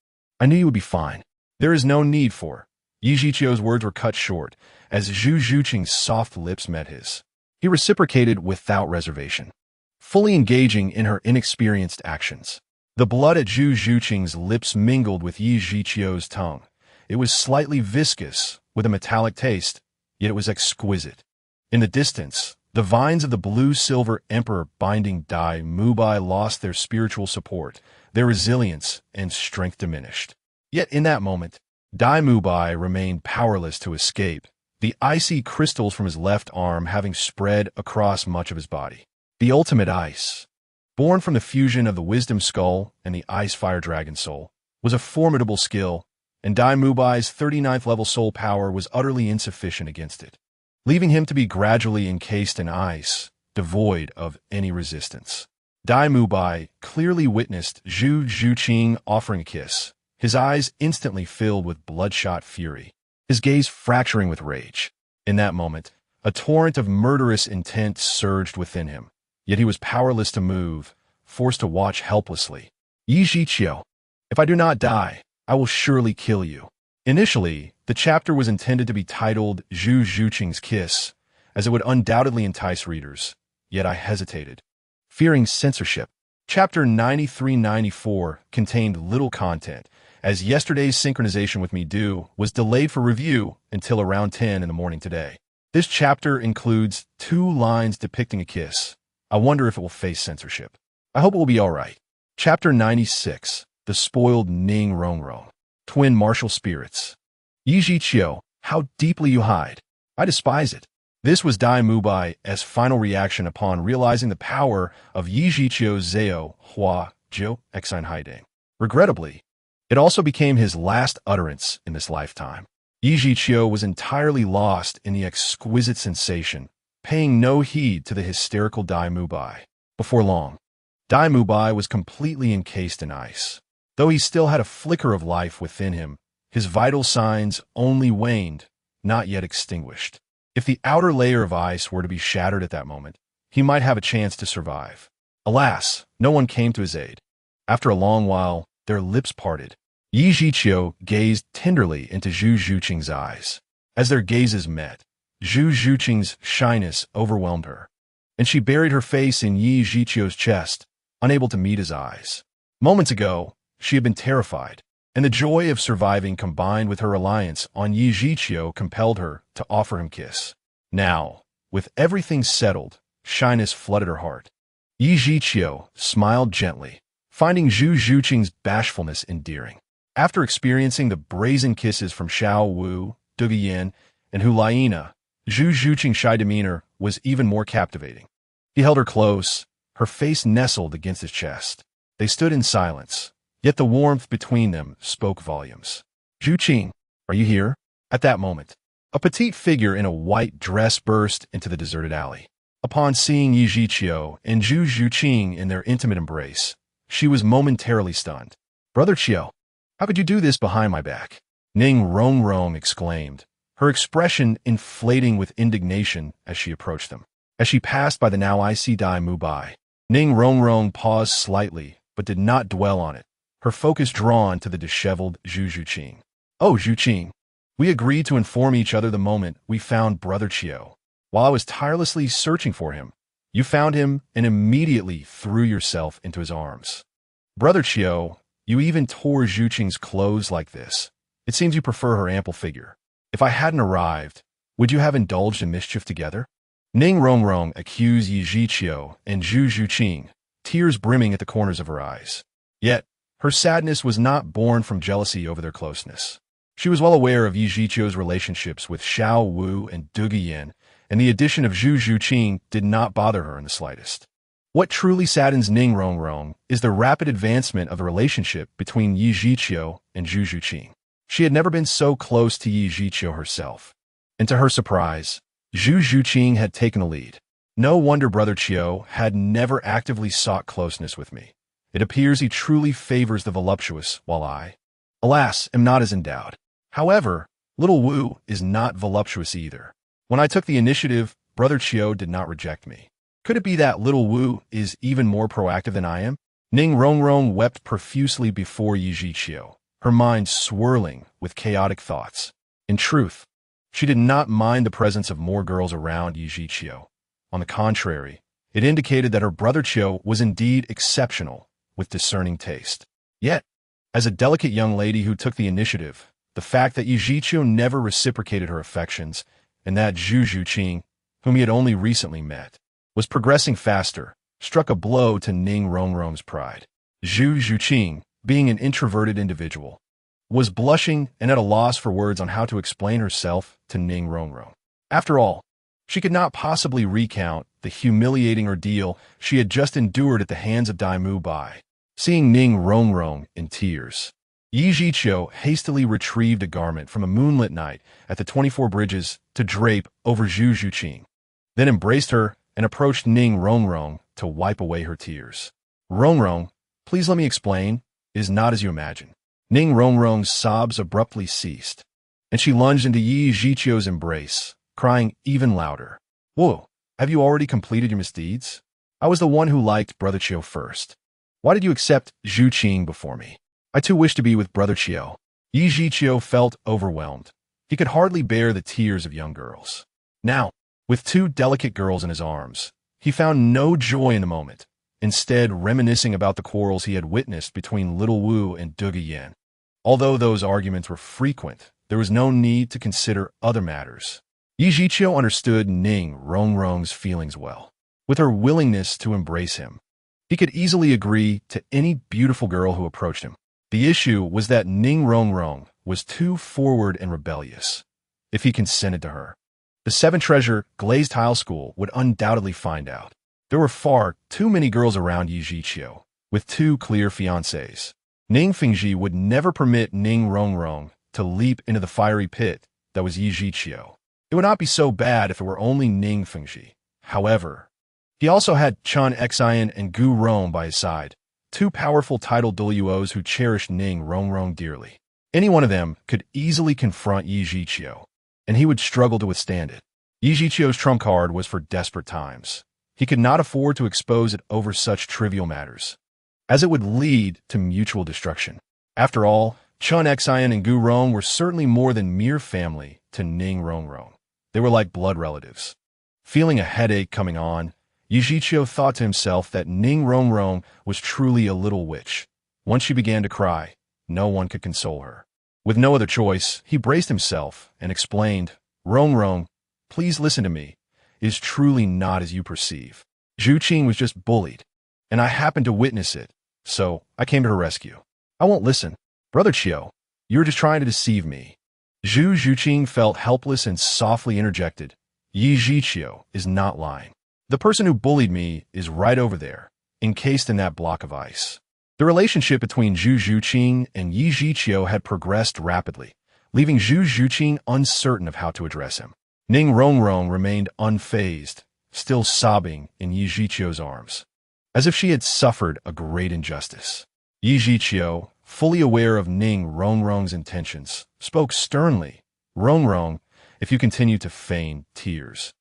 I knew you would be fine. There is no need for. Yi Zhiqiu's words were cut short as Zhu Zhuqing's soft lips met his. He reciprocated without reservation, fully engaging in her inexperienced actions. The blood at Zhu Zhuqing's lips mingled with Yi Zhiqiu's tongue. It was slightly viscous, with a metallic taste, yet it was exquisite. In the distance, the vines of the blue-silver emperor binding Dai Mubai lost their spiritual support, their resilience and strength diminished. Yet in that moment, Dai Mubai remained powerless to escape, the icy crystals from his left arm having spread across much of his body. The ultimate ice, born from the fusion of the Wisdom Skull and the Ice Fire Dragon Soul, was a formidable skill, and Dai Mubai's 39th level soul power was utterly insufficient against it, leaving him to be gradually encased in ice, devoid of any resistance. Dai Mubai clearly witnessed Zhu Zhuqing offering a kiss, his eyes instantly filled with bloodshot fury, his gaze fracturing with rage. In that moment, a torrent of murderous intent surged within him, yet he was powerless to move, forced to watch helplessly. Yi Zhiqiu, if I do not die, I will surely kill you. Initially, the chapter was intended to be titled Zhu Zhuqing's Kiss, as it would undoubtedly entice readers, yet I hesitated, fearing censorship. Chapter 93-94 contained little content, as yesterday's synchronization with Midu was delayed for review until around 10 in the morning today. This chapter includes 2 lines depicting a kiss. I wonder if it will face censorship. I hope it will be alright. Chapter 96, The Spoiled Ning Rongrong. Twin Martial Spirits. Yi Zhiqiu, how deeply you hide. I despise it. This was Dai Mubai's final reaction upon realizing the power of Yi Zhiqiu's Zao Hua Jiu, Exine Haiding. Regrettably, it also became his last utterance in this lifetime. Yi Zhiqiu was entirely lost in the exquisite sensation, paying no heed to the hysterical Dai Mubai. Before long, Dai Mubai was completely encased in ice. Though he still had a flicker of life within him, his vital signs only waned, not yet extinguished. If the outer layer of ice were to be shattered at that moment, he might have a chance to survive. Alas, no one came to his aid. After a long while, their lips parted. Yi Zhiqiu gazed tenderly into Zhu Zhuqing's eyes. As their gazes met, Zhu Zhuqing's shyness overwhelmed her, and she buried her face in Yi Zhiqiu's chest, unable to meet his eyes. Moments ago, she had been terrified, and the joy of surviving combined with her reliance on Yi Zhiqiu compelled her to offer him a kiss. Now, with everything settled, shyness flooded her heart. Yi Zhiqiu smiled gently, finding Zhu Zhuqing's bashfulness endearing. After experiencing the brazen kisses from Xiao Wu, Duge Yin, and Hu Laina, Zhu Zhuqing's shy demeanor was even more captivating. He held her close, her face nestled against his chest. They stood in silence, yet the warmth between them spoke volumes. "Zhuqing, are you here?" At that moment, a petite figure in a white dress burst into the deserted alley. Upon seeing Yi Zhiqiu and Zhu Zhuqing in their intimate embrace, she was momentarily stunned. "Brother Qiu, how could you do this behind my back?" Ning Rongrong exclaimed, her expression inflating with indignation as she approached them. As she passed by the now icy Dai Mubai, Ning Rongrong paused slightly but did not dwell on it, her focus drawn to the disheveled Zhu Zhuqing. "Oh, Zhuqing, we agreed to inform each other the moment we found Brother Qiu. While I was tirelessly searching for him, you found him and immediately threw yourself into his arms. Brother Qiu, you even tore Zhuqing's clothes like this. It seems you prefer her ample figure. If I hadn't arrived, would you have indulged in mischief together?" Ning Rongrong accused Yi Zhiqiu and Zhu Zhuqing, tears brimming at the corners of her eyes. Yet, her sadness was not born from jealousy over their closeness. She was well aware of Yi Zhiqiu's relationships with Xiao Wu and Duge Yin, and the addition of Zhu Zhuqing did not bother her in the slightest. What truly saddens Ning Rongrong is the rapid advancement of the relationship between Yi Zhiqiu and Zhu Zhuqing. She had never been so close to Yi Zhiqiu herself, and to her surprise, Zhu Zhuqing had taken the lead. "No wonder Brother Qiu had never actively sought closeness with me. It appears he truly favors the voluptuous, while I, alas, am not as endowed. However, little Wu is not voluptuous either. When I took the initiative, Brother Qiu did not reject me. Could it be that little Wu is even more proactive than I am?" Ning Rongrong wept profusely before Yi Zhiqiu, her mind swirling with chaotic thoughts. In truth, she did not mind the presence of more girls around Yi Zhiqiu. On the contrary, it indicated that her Brother Qiu was indeed exceptional, with discerning taste. Yet, as a delicate young lady who took the initiative, the fact that Yi Zhiqiu never reciprocated her affections, and that Zhu Zhuqing, whom he had only recently met, was progressing faster, struck a blow to Ning Rongrong's pride. Zhu Zhuqing, being an introverted individual, was blushing and at a loss for words on how to explain herself to Ning Rongrong. After all, she could not possibly recount the humiliating ordeal she had just endured at the hands of Dai Mubai. Seeing Ning Rongrong in tears, Yi Zhiqiu hastily retrieved a garment from a moonlit night at the 24 Bridges to drape over Zhu Zhuqing, then embraced her and approached Ning Rongrong to wipe away her tears. "Rongrong, please let me explain. It is not as you imagine." Ning Rongrong's sobs abruptly ceased, and she lunged into Yi Zhiqiu's embrace, crying even louder. "Whoa, have you already completed your misdeeds? I was the one who liked Brother Qiu first. Why did you accept Zhu Qing before me? I too wish to be with Brother Qiu." Yi Zhiqiu felt overwhelmed. He could hardly bear the tears of young girls. Now, with two delicate girls in his arms, he found no joy in the moment, instead reminiscing about the quarrels he had witnessed between little Wu and Duge Yin. Although those arguments were frequent, there was no need to consider other matters. Yi Zhiqiu understood Ning Rongrong's feelings well. With her willingness to embrace him, he could easily agree to any beautiful girl who approached him. The issue was that Ning Rongrong was too forward and rebellious. If he consented to her, the Seven Treasure Glazed Tile School would undoubtedly find out. There were far too many girls around Yi Zhiqiu, with two clear fiancés. Ning Fengji would never permit Ning Rongrong to leap into the fiery pit that was Yi Zhiqiu. It would not be so bad if it were only Ning Fengji. However, he also had Chen Xian and Gu Rong by his side, two powerful titled Douluos who cherished Ning Rongrong dearly. Any one of them could easily confront Yi Zhiqiu, and he would struggle to withstand it. Yi Zhiqiu's trump card was for desperate times. He could not afford to expose it over such trivial matters, as it would lead to mutual destruction. After all, Chen Xian and Gu Rong were certainly more than mere family to Ning Rongrong. They were like blood relatives. Feeling a headache coming on, Yi Zhiqiu thought to himself that Ning Rongrong was truly a little witch. Once she began to cry, no one could console her. With no other choice, he braced himself and explained, "Rongrong, please listen to me. It is truly not as you perceive. Zhu Qing was just bullied, and I happened to witness it, so I came to her rescue. I won't listen. Brother Qiu, you're just trying to deceive me." Zhu Qing felt helpless and softly interjected, "Yi Zhiqiu is not lying. The person who bullied me is right over there, encased in that block of ice." The relationship between Zhu Qing and Yi Zhiqiu had progressed rapidly, leaving Zhu Qing uncertain of how to address him. Ning Rongrong remained unfazed, still sobbing in Yi Zhiqiu's arms, as if she had suffered a great injustice. Yi Zhiqiu, fully aware of Ning Rongrong's intentions, spoke sternly, "Rongrong, if you continue to feign tears,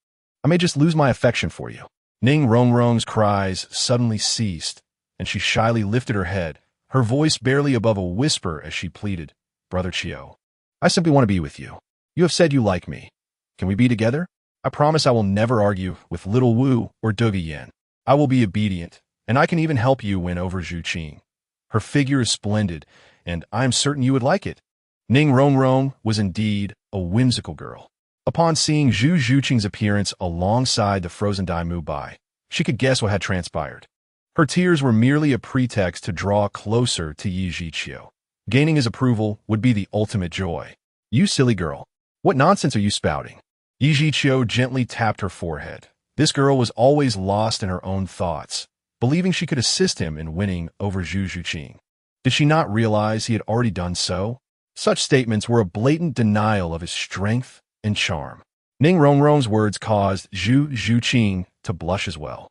I may just lose my affection for you." Ning Rongrong's cries suddenly ceased, and she shyly lifted her head, her voice barely above a whisper as she pleaded, "Brother Qiu, I simply want to be with you. You have said you like me. Can we be together? I promise I will never argue with little Wu or Duge Yan. I will be obedient, and I can even help you win over Zhu Qing. Her figure is splendid, and I am certain you would like it." Ning Rongrong was indeed a whimsical girl. Upon seeing Zhu Qing's appearance alongside the frozen Dai Mu Bai, she could guess what had transpired. Her tears were merely a pretext to draw closer to Yi Zhiqiu. Gaining his approval would be the ultimate joy. "You silly girl. What nonsense are you spouting?" Yi Zhiqiu gently tapped her forehead. This girl was always lost in her own thoughts, believing she could assist him in winning over Zhu Qing. Did she not realize he had already done so? Such statements were a blatant denial of his strength and charm. Ning Rongrong's words caused Zhu Qing to blush as well,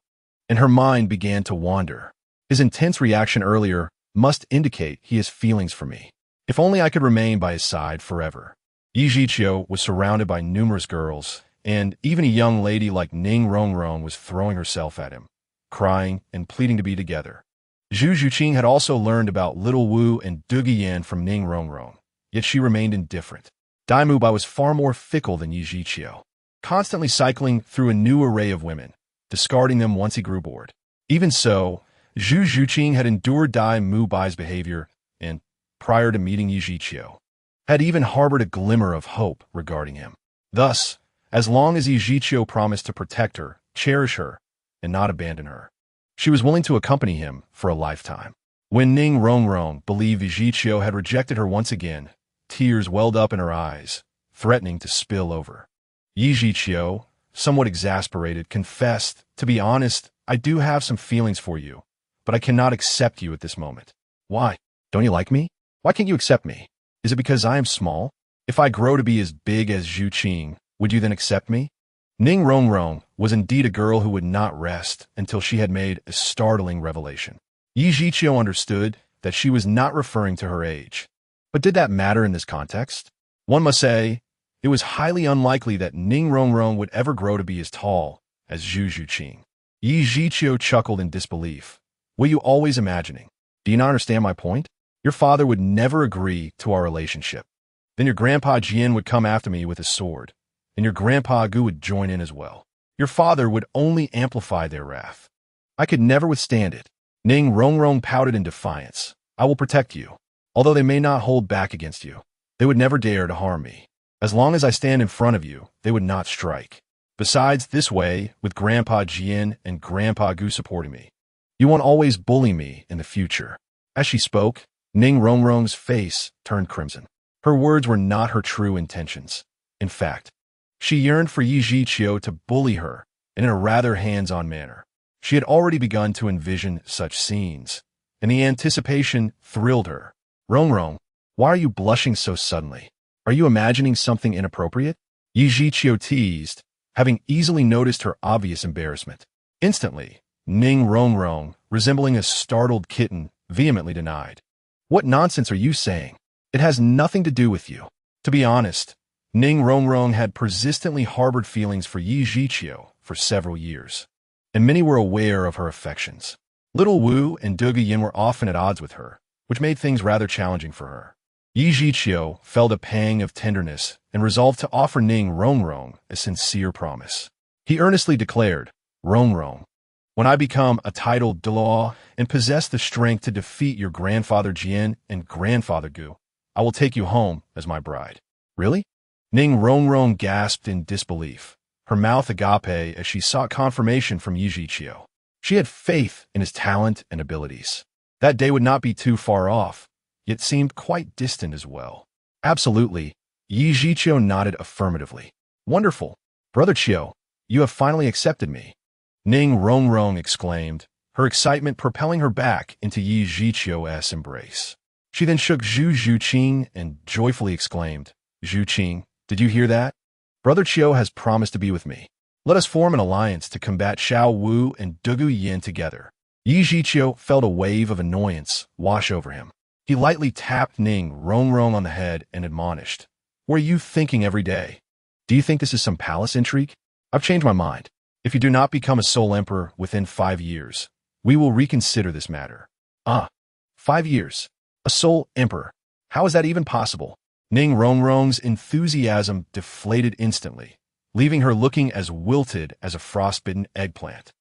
and her mind began to wander. His intense reaction earlier must indicate he has feelings for me. If only I could remain by his side forever. Yi Zhiqiu was surrounded by numerous girls, and even a young lady like Ning Rongrong was throwing herself at him, crying and pleading to be together. Zhu Qing had also learned about little Wu and Duge Yan from Ning Rongrong, yet she remained indifferent. Dai Mu Bai was far more fickle than Yi Zhiqiu, constantly cycling through a new array of women, discarding them once he grew bored. Even so, Zhu Qing had endured Dai Mu Bai's behavior and, prior to meeting Yi Zhiqiu, had even harbored a glimmer of hope regarding him. Thus, as long as Yi Zhiqiu promised to protect her, cherish her, and not abandon her, she was willing to accompany him for a lifetime. When Ning Rongrong believed Yi Zhiqiu had rejected her once again, tears welled up in her eyes, threatening to spill over. Yi Zhiqiu, somewhat exasperated, confessed, "To be honest, I do have some feelings for you, but I cannot accept you at this moment." "Why? Don't you like me? Why can't you accept me? Is it because I am small? If I grow to be as big as Zhu Qing, would you then accept me?" Ning Rongrong was indeed a girl who would not rest until she had made a startling revelation. Yi Zhiqiu understood that she was not referring to her age. But did that matter in this context? One must say, it was highly unlikely that Ning Rongrong would ever grow to be as tall as Zhu Qing. Yi Zhiqiu chuckled in disbelief. "Were you always imagining? Do you not understand my point? Your father would never agree to our relationship. Then your grandpa Jian would come after me with his sword, and your grandpa Gu would join in as well. Your father would only amplify their wrath. I could never withstand it." Ning Rongrong pouted in defiance. "I will protect you. Although they may not hold back against you, they would never dare to harm me. As long as I stand in front of you, they would not strike. Besides, this way, with Grandpa Jian and Grandpa Gu supporting me, you won't always bully me in the future." As she spoke, Ning Rongrong's face turned crimson. Her words were not her true intentions. In fact, she yearned for Yi Zhiqiu to bully her, and in a rather hands-on manner. She had already begun to envision such scenes, and the anticipation thrilled her. Rong, why are you blushing so suddenly? Are you imagining something inappropriate? Yi Zhiqiu teased, having easily noticed her obvious embarrassment. Instantly, Ning Rong, resembling a startled kitten, vehemently denied. What nonsense are you saying? It has nothing to do with you. To be honest, Ning Rong had persistently harbored feelings for Yi Zhiqiu for several years, and many were aware of her affections. Little Wu and Douluo Yin were often at odds with her, which made things rather challenging for her. Yi Zhiqiu felt a pang of tenderness and resolved to offer Ning Rong a sincere promise. He earnestly declared, Rong, when I become a titled Douluo and possess the strength to defeat your grandfather Jian and grandfather Gu, I will take you home as my bride. Really? Ning Rong gasped in disbelief, her mouth agape as she sought confirmation from Yi Zhiqiu. She had faith in his talent and abilities. That day would not be too far off, yet seemed quite distant as well. Absolutely, Yi Zhiqiu nodded affirmatively. Wonderful. Brother Qiu, you have finally accepted me. Ning Rong exclaimed, her excitement propelling her back into Yi Zhiqiu's embrace. She then shook Zhu Zhuqing and joyfully exclaimed, Zhuqing, did you hear that? Brother Qiu has promised to be with me. Let us form an alliance to combat Xiao Wu and Douluo Yin together. Yi Zhiqiu felt a wave of annoyance wash over him. He lightly tapped Ning Rong on the head and admonished, what are you thinking every day? Do you think this is some palace intrigue? I've changed my mind. If you do not become a sole emperor within 5 years, we will reconsider this matter. 5 years. A sole emperor. How is that even possible? Ning Rong's enthusiasm deflated instantly, leaving her looking as wilted as a frostbitten eggplant.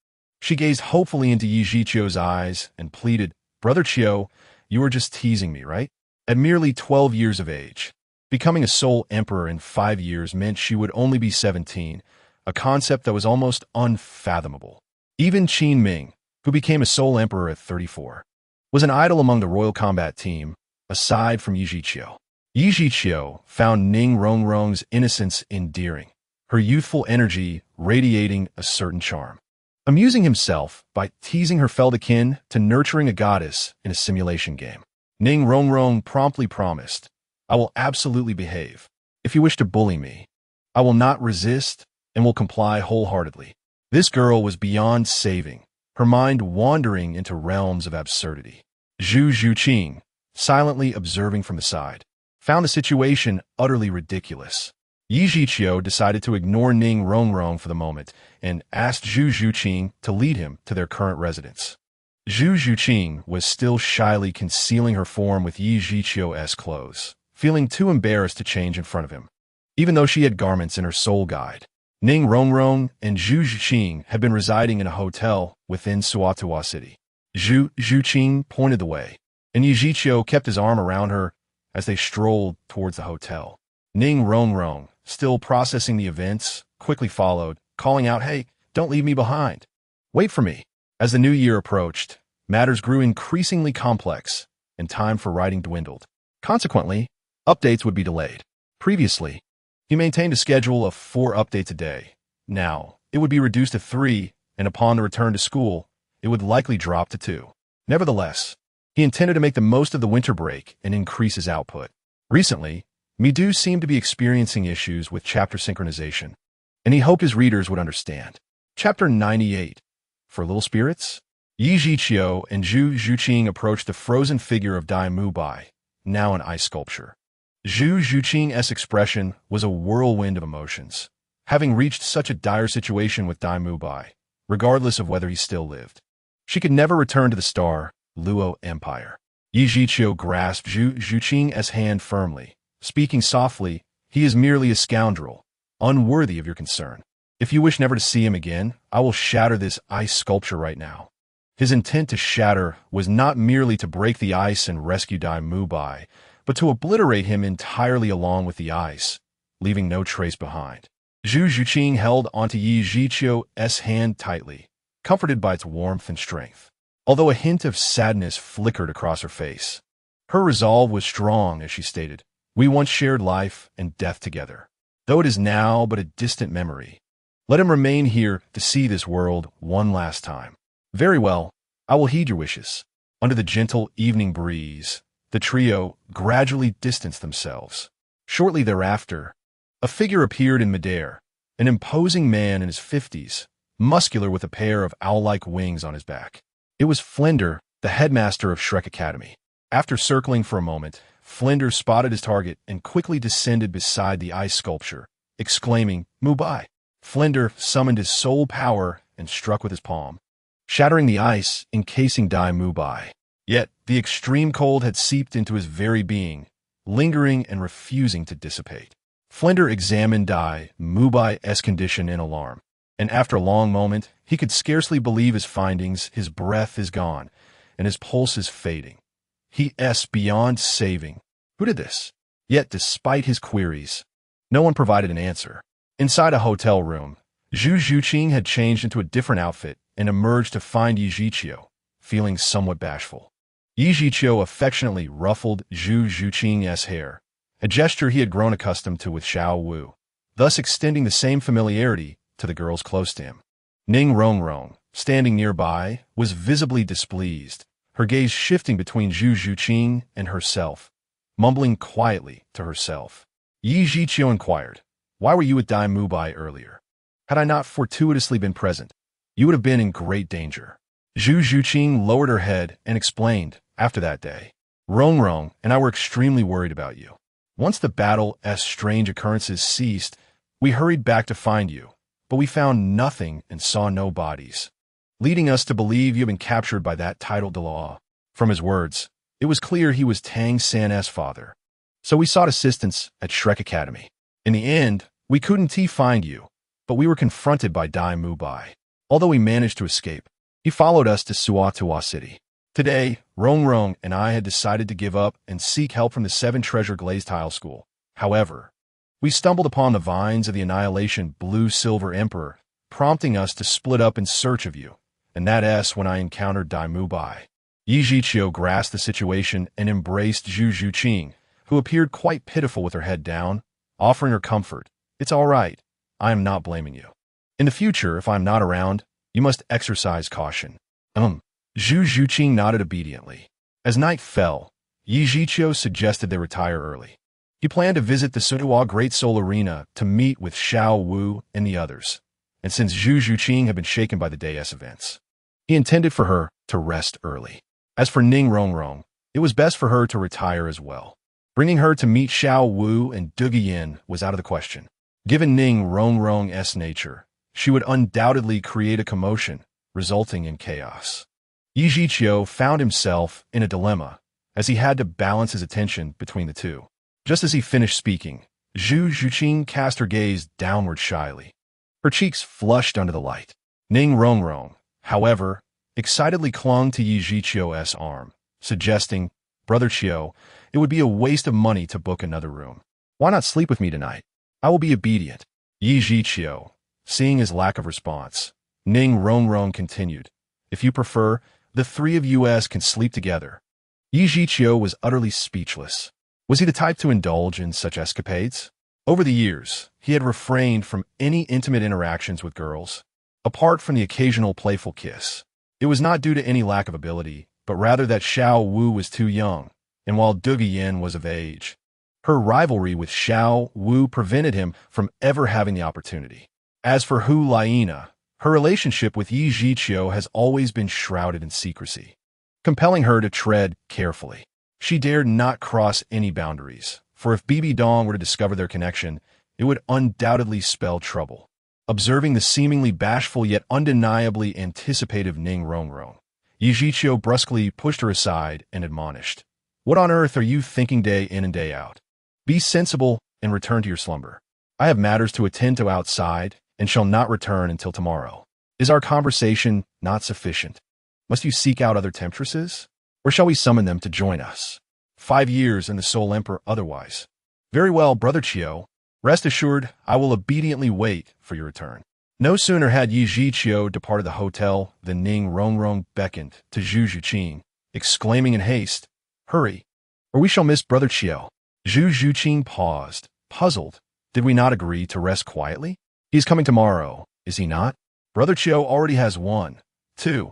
She gazed hopefully into Yi Zhiqiu's eyes and pleaded, Brother Qiu, you are just teasing me, right? At merely 12 years of age, becoming a sole emperor in 5 years meant she would only be 17, a concept that was almost unfathomable. Even Qin Ming, who became a sole emperor at 34, was an idol among the royal combat team, aside from Yi Zhiqiu. Yi Zhiqiu found Ning Rong's innocence endearing, her youthful energy radiating a certain charm. Amusing himself by teasing her felt akin to nurturing a goddess in a simulation game. Ning Rong promptly promised, I will absolutely behave. If you wish to bully me, I will not resist and will comply wholeheartedly. This girl was beyond saving, her mind wandering into realms of absurdity. Zhu Zhuqing, silently observing from the side, found the situation utterly ridiculous. Yi Zhiqiu decided to ignore Ning Rong for the moment and asked Zhu Zhuqing to lead him to their current residence. Zhu Zhuqing was still shyly concealing her form with Yi Zhiqiu's clothes, feeling too embarrassed to change in front of him. Even though she had garments in her soul guide, Ning Rong and Zhu Zhuqing had been residing in a hotel within Suatuwa City. Zhu Zhuqing pointed the way, and Yi Zhiqiu kept his arm around her as they strolled towards the hotel. Ning Rong, still processing the events, quickly followed, calling out, Hey, don't leave me behind. Wait for me. As the new year approached, matters grew increasingly complex, and time for writing dwindled. Consequently, updates would be delayed. Previously, he maintained a schedule of 4 updates a day. Now, it would be reduced to 3, and upon the return to school, it would likely drop to 2. Nevertheless, he intended to make the most of the winter break and increase his output. Recently, Midu seemed to be experiencing issues with chapter synchronization, and he hoped his readers would understand. Chapter 98. For Little Spirits? Yi Zhiqiu and Zhu Zhuqing approached the frozen figure of Dai Mubai, now an ice sculpture. Zhu Zhuqing's expression was a whirlwind of emotions, having reached such a dire situation with Dai Mubai, regardless of whether he still lived. She could never return to the star, Luo Empire. Yi Zhiqiu grasped Zhu Zhuqing's hand firmly, speaking softly, he is merely a scoundrel, unworthy of your concern. If you wish never to see him again, I will shatter this ice sculpture right now. His intent to shatter was not merely to break the ice and rescue Dai Mubai, but to obliterate him entirely along with the ice, leaving no trace behind. Zhu Zhuqing held onto Yi Zhiqiu's hand tightly, comforted by its warmth and strength. Although a hint of sadness flickered across her face, her resolve was strong as she stated, We once shared life and death together. Though it is now but a distant memory, let him remain here to see this world one last time. Very well, I will heed your wishes. Under the gentle evening breeze, the trio gradually distanced themselves. Shortly thereafter, a figure appeared in midair, an imposing man in his 50s, muscular with a pair of owl-like wings on his back. It was Flinder, the headmaster of Shrek Academy. After circling for a moment, Flinder spotted his target and quickly descended beside the ice sculpture, exclaiming, "Mubai!" Flinder summoned his soul power and struck with his palm, shattering the ice, encasing Dai Mubai. Yet, the extreme cold had seeped into his very being, lingering and refusing to dissipate. Flinder examined Dai Mubai's condition in alarm, and after a long moment, he could scarcely believe his findings. His breath is gone, and his pulse is fading. He is beyond saving. Who did this? Yet, despite his queries, no one provided an answer. Inside a hotel room, Zhu Zhuqing had changed into a different outfit and emerged to find Yi Zhiqiu, feeling somewhat bashful. Yi Zhiqiu affectionately ruffled Zhu Zhuqing's hair, a gesture he had grown accustomed to with Xiao Wu, thus extending the same familiarity to the girls close to him. Ning Rongrong, standing nearby, was visibly displeased, her gaze shifting between Zhu Zhuqing and herself, mumbling quietly to herself. Yi Zhiqiu inquired, "Why were you with Dai Mubai earlier? Had I not fortuitously been present, you would have been in great danger." Zhu Zhuqing lowered her head and explained, "After that day, Rongrong and I were extremely worried about you. Once the battle's strange occurrences ceased, we hurried back to find you, but we found nothing and saw no bodies, leading us to believe you had been captured by that titled Douluo." From his words, it was clear he was Tang San's father. "So we sought assistance at Shrek Academy. In the end, we couldn't find you, but we were confronted by Dai Mubai. Although we managed to escape, he followed us to Suatua City. Today, Rongrong and I had decided to give up and seek help from the Seven Treasure Glazed Tile School. However, we stumbled upon the vines of the Annihilation Blue-Silver Emperor, prompting us to split up in search of you, and that's when I encountered Dai Mubai." Yi Zhiqiu grasped the situation and embraced Zhu Zhuqing, who appeared quite pitiful with her head down, offering her comfort. "It's all right. I am not blaming you. In the future, if I am not around, you must exercise caution." Zhu Zhuqing nodded obediently. As night fell, Yi Zhiqiu suggested they retire early. He planned to visit the Sutuwa Great Soul Arena to meet with Xiao Wu and the others, and since Zhu Zhuqing had been shaken by the day's events, he intended for her to rest early. As for Ning Rongrong, it was best for her to retire as well. Bringing her to meet Xiao Wu and Dugiyin was out of the question. Given Ning Rongrong's nature, she would undoubtedly create a commotion, resulting in chaos. Yi Zhiqiu found himself in a dilemma, as he had to balance his attention between the two. Just as he finished speaking, Zhu Zhuqing cast her gaze downward shyly. Her cheeks flushed under the light. Ning Rongrong, however, excitedly clung to Yi Zhiqiu's arm, suggesting, "Brother Qiu, it would be a waste of money to book another room. Why not sleep with me tonight? I will be obedient." Yi Zhiqiu, seeing his lack of response, Ning Rongrong continued, "If you prefer, the three of you can sleep together." Yi Zhiqiu was utterly speechless. Was he the type to indulge in such escapades? Over the years, he had refrained from any intimate interactions with girls, apart from the occasional playful kiss. It was not due to any lack of ability, but rather that Xiao Wu was too young, and while Dugiyin was of age, her rivalry with Xiao Wu prevented him from ever having the opportunity. As for Hu Laina, her relationship with Yi Zhiqiu has always been shrouded in secrecy, compelling her to tread carefully. She dared not cross any boundaries, for if Bibi Dong were to discover their connection, it would undoubtedly spell trouble. Observing the seemingly bashful yet undeniably anticipative Ning Rongrong, Yi Zhiqiu brusquely pushed her aside and admonished, "What on earth are you thinking day in and day out? Be sensible and return to your slumber. I have matters to attend to outside and shall not return until tomorrow. Is our conversation not sufficient? Must you seek out other temptresses? Or shall we summon them to join us? 5 years and the Soul Emperor otherwise. Very well, Brother Qiu. Rest assured, I will obediently wait for your return." No sooner had Yi Zhiqiu departed the hotel than Ning Rongrong beckoned to Zhu Zhuqing, exclaiming in haste, "Hurry, or we shall miss Brother Qiu." Zhu Zhuqing paused, puzzled. Did we not agree to rest quietly? He is coming tomorrow, is he not? Brother Qiu already has 1, 2,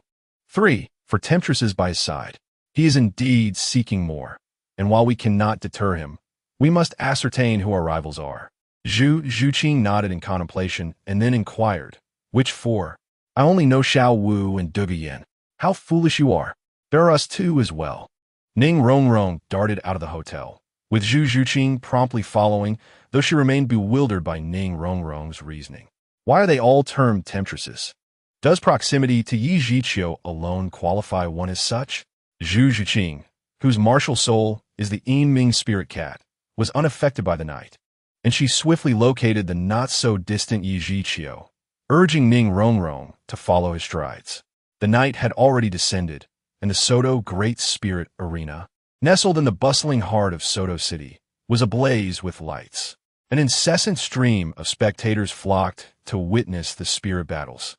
3 for temptresses by his side. He is indeed seeking more, and while we cannot deter him, we must ascertain who our rivals are. Zhu Zhuqing nodded in contemplation and then inquired, "Which four?" "I only know Xiao Wu and Dugu Yin." "How foolish you are. There are us too as well." Ning Rongrong darted out of the hotel, with Zhu Zhuqing promptly following, though she remained bewildered by Ning Rongrong's reasoning. Why are they all termed temptresses? Does proximity to Yi Zhiqiu alone qualify one as such? Zhu Zhuqing, whose martial soul is the Yin Ming spirit cat, was unaffected by the night, and she swiftly located the not-so-distant Yi Zhiqiu, urging Ning Rongrong to follow his strides. The night had already descended, and the Soto Great Spirit Arena, nestled in the bustling heart of Soto City, was ablaze with lights. An incessant stream of spectators flocked to witness the spirit battles,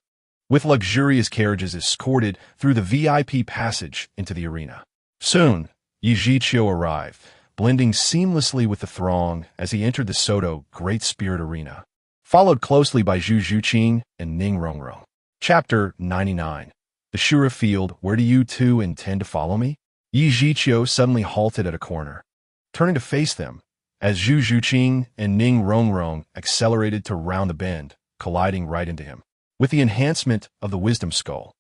with luxurious carriages escorted through the VIP passage into the arena. Soon, Yi Zhiqiu arrived, blending seamlessly with the throng as he entered the Soto Great Spirit Arena, followed closely by Zhu Zhuqing and Ning Rongrong. Chapter 99. The Shura Field, where do you two intend to follow me? Yi Zhiqiu suddenly halted at a corner, turning to face them, as Zhu Zhuqing and Ning Rongrong accelerated to round the bend, colliding right into him. With the enhancement of the Wisdom Skull,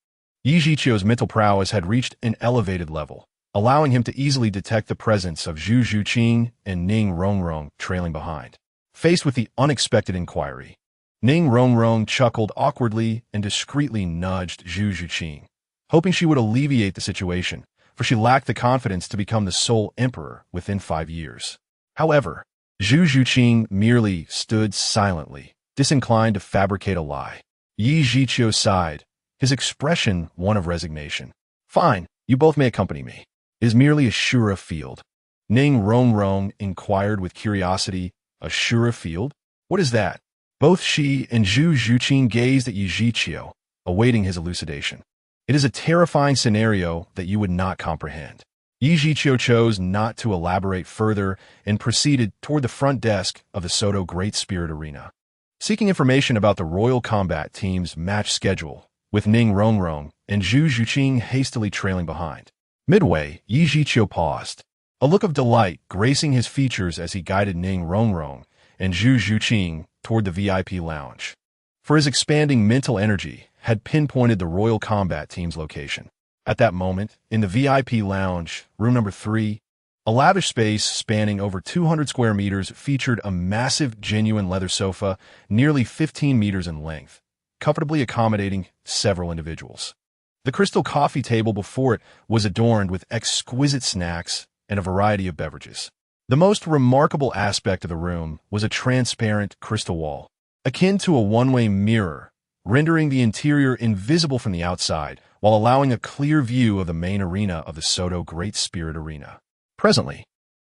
Yi Zhiqiu's mental prowess had reached an elevated level, allowing him to easily detect the presence of Zhu Zhuqing and Ning Rongrong trailing behind. Faced with the unexpected inquiry, Ning Rongrong chuckled awkwardly and discreetly nudged Zhu Zhuqing, hoping she would alleviate the situation, for she lacked the confidence to become the sole emperor within 5 years. However, Zhu Zhuqing merely stood silently, disinclined to fabricate a lie. Yi Zhiqiu sighed, his expression one of resignation. "Fine, you both may accompany me. It is merely a Shura field." Ning Rongrong inquired with curiosity, "A Shura field? What is that?" Both she and Zhu Zhuqing gazed at Yi Zhiqiu, awaiting his elucidation. "It is a terrifying scenario that you would not comprehend." Yi Zhiqiu chose not to elaborate further and proceeded toward the front desk of the Soto Great Spirit Arena, seeking information about the Royal Combat Team's match schedule, with Ning Rongrong and Zhu Zhuqing hastily trailing behind. Midway, Yi Zhiqiu paused, a look of delight gracing his features as he guided Ning Rongrong and Zhu Zhuqing toward the VIP lounge. For his expanding mental energy had pinpointed the Royal Combat Team's location. At that moment, in the VIP lounge, room number 3, a lavish space spanning over 200 square meters featured a massive genuine leather sofa nearly 15 meters in length, comfortably accommodating several individuals. The crystal coffee table before it was adorned with exquisite snacks and a variety of beverages. The most remarkable aspect of the room was a transparent crystal wall, akin to a one-way mirror, rendering the interior invisible from the outside while allowing a clear view of the main arena of the Soto Great Spirit Arena. Presently,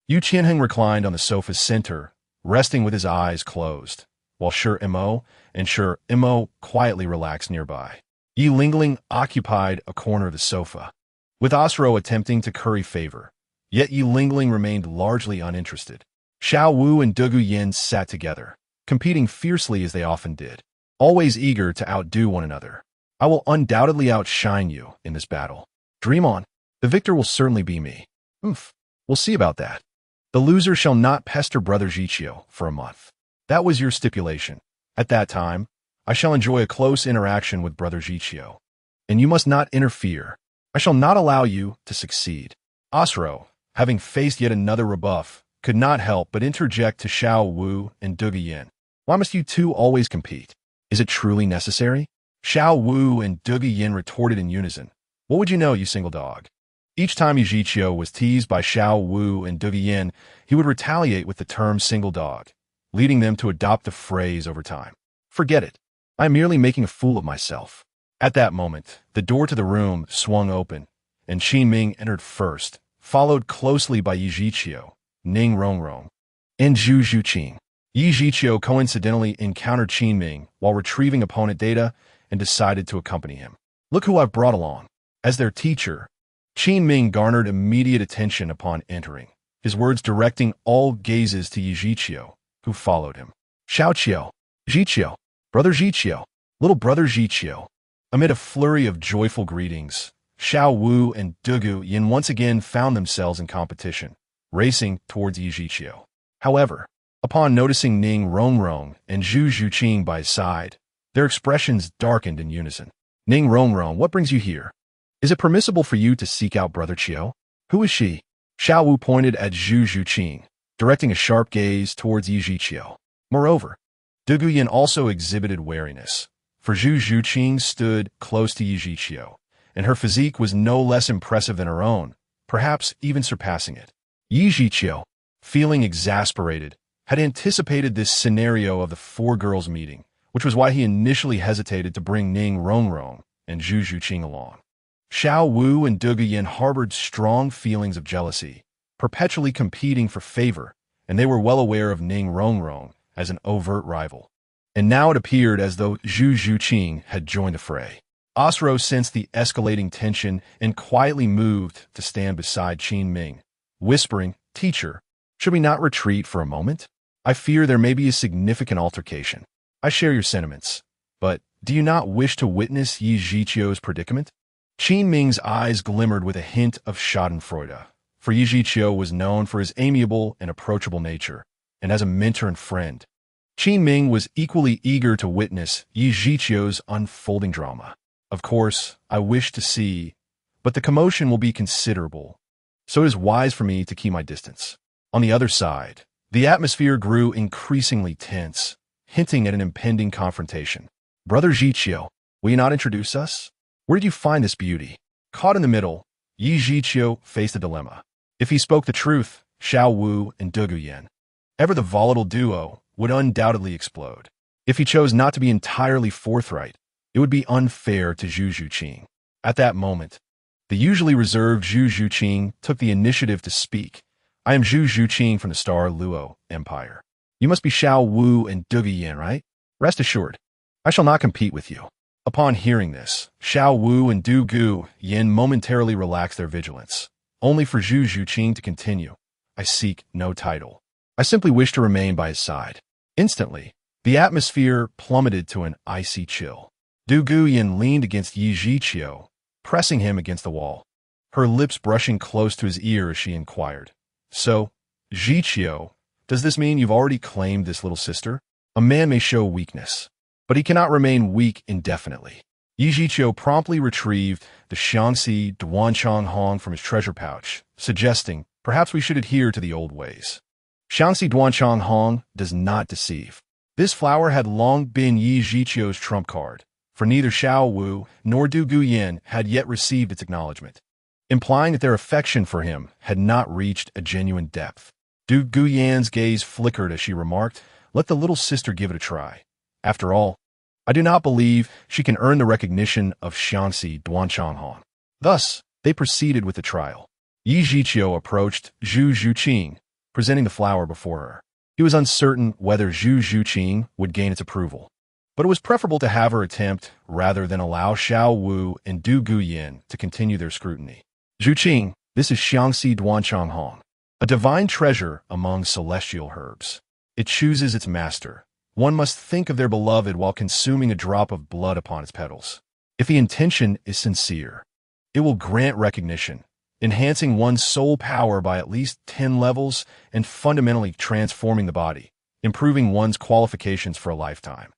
Yu Qianheng reclined on the sofa's center, resting with his eyes closed, while Shi Mo and Shi Mo quietly relaxed nearby. Yi Lingling occupied a corner of the sofa, with Asro attempting to curry favor, yet Yi Lingling remained largely uninterested. Xiao Wu and Dugu Yin sat together, competing fiercely as they often did, always eager to outdo one another. "I will undoubtedly outshine you in this battle. Dream on. The victor will certainly be me." "Oomph. We'll see about that. The loser shall not pester Brother Zhiqiu for a month. That was your stipulation. At that time, I shall enjoy a close interaction with Brother Zhiqiu, and you must not interfere. I shall not allow you to succeed." Asro, having faced yet another rebuff, could not help but interject to Xiao Wu and Dugu Yin. "Why must you two always compete? Is it truly necessary?" Xiao Wu and Dugu Yin retorted in unison. "What would you know, you single dog?" Each time Yi Zhiqiu was teased by Xiao Wu and Dugu Yin, he would retaliate with the term single dog, leading them to adopt the phrase over time. "Forget it. I am merely making a fool of myself." At that moment, the door to the room swung open, and Qin Ming entered first, followed closely by Yi Zhiqiu, Ning Rongrong, and Zhu Zhuqing. Yi Zhiqiu coincidentally encountered Qin Ming while retrieving opponent data and decided to accompany him. "Look who I've brought along." As their teacher, Qin Ming garnered immediate attention upon entering, his words directing all gazes to Yi Zhiqiu, who followed him. "Xiao Qiu, Zhiqiu, Brother Zhiqiu, little Brother Zhiqiu." Amid a flurry of joyful greetings, Xiao Wu and Douluo Yin once again found themselves in competition, racing towards Yi Zhiqiu. However, upon noticing Ning Rongrong and Zhu Zhuqing by his side, their expressions darkened in unison. Ning Rongrong, what brings you here? Is it permissible for you to seek out Brother Qiu? Who is she? Xiao Wu pointed at Zhu Zhuqing, directing a sharp gaze towards Yi Zhiqiu. Moreover, Douluo Yin also exhibited wariness, for Zhu Zhuqing stood close to Yi Zhiqiu, and her physique was no less impressive than her own, perhaps even surpassing it. Yi Zhiqiu, feeling exasperated, had anticipated this scenario of the four girls meeting, which was why he initially hesitated to bring Ning Rongrong and Zhu Zhuqing along. Xiao Wu and Douluo Yin harbored strong feelings of jealousy, perpetually competing for favor, and they were well aware of Ning Rongrong as an overt rival. And now it appeared as though Zhu Zhuqing had joined the fray. Osro sensed the escalating tension and quietly moved to stand beside Qin Ming, whispering, "Teacher, should we not retreat for a moment? I fear there may be a significant altercation. I share your sentiments, but do you not wish to witness Yi Zhiqiu's predicament?" Qin Ming's eyes glimmered with a hint of schadenfreude, for Yi Zhiqiu was known for his amiable and approachable nature, and as a mentor and friend. Qin Ming was equally eager to witness Yi Zhiqiu's unfolding drama. Of course, I wish to see, but the commotion will be considerable, so it is wise for me to keep my distance. On the other side, the atmosphere grew increasingly tense, hinting at an impending confrontation. "Brother Zhiqiu, will you not introduce us? Where did you find this beauty?" Caught in the middle, Yi Zhiqiu faced a dilemma. If he spoke the truth, Xiao Wu and Douluo Yin, ever the volatile duo, would undoubtedly explode. If he chose not to be entirely forthright, it would be unfair to Zhu Zhuqing. At that moment, the usually reserved Zhu Zhuqing took the initiative to speak. "I am Zhu Zhuqing from the Star Luo Empire. You must be Xiao Wu and Douluo Yin, right? Rest assured, I shall not compete with you." Upon hearing this, Xiao Wu and Douluo Yin momentarily relaxed their vigilance, only for Zhu Zhuqing to continue. "I seek no title. I simply wish to remain by his side." Instantly, the atmosphere plummeted to an icy chill. Douluo Yin leaned against Yi Zhiqiu, pressing him against the wall, her lips brushing close to his ear as she inquired, "So, Zhiqiu, does this mean you've already claimed this little sister? A man may show weakness, but he cannot remain weak indefinitely." Yi Zhiqiu promptly retrieved the Xiangxi Duanchang Hong from his treasure pouch, suggesting, "Perhaps we should adhere to the old ways." Xiangxi Duanchang Hong does not deceive. This flower had long been Yi Zhiqiu's trump card, for neither Xiao Wu nor Douluo Yin had yet received its acknowledgement, implying that their affection for him had not reached a genuine depth. Douluo Yin's gaze flickered as she remarked, "Let the little sister give it a try. After all, I do not believe she can earn the recognition of Xiangxi Duanchang Hong." Thus, they proceeded with the trial. Yi Zhiqiu approached Zhu Zhuqing, presenting the flower before her. He was uncertain whether Zhu Zhuqing would gain its approval, but it was preferable to have her attempt rather than allow Xiao Wu and Douluo Yin to continue their scrutiny. "Zhuqing, this is Xiangxi Duanchang Hong, a divine treasure among celestial herbs. It chooses its master. One must think of their beloved while consuming a drop of blood upon its petals. If the intention is sincere, it will grant recognition, enhancing one's soul power by at least 10 levels and fundamentally transforming the body, improving one's qualifications for a lifetime."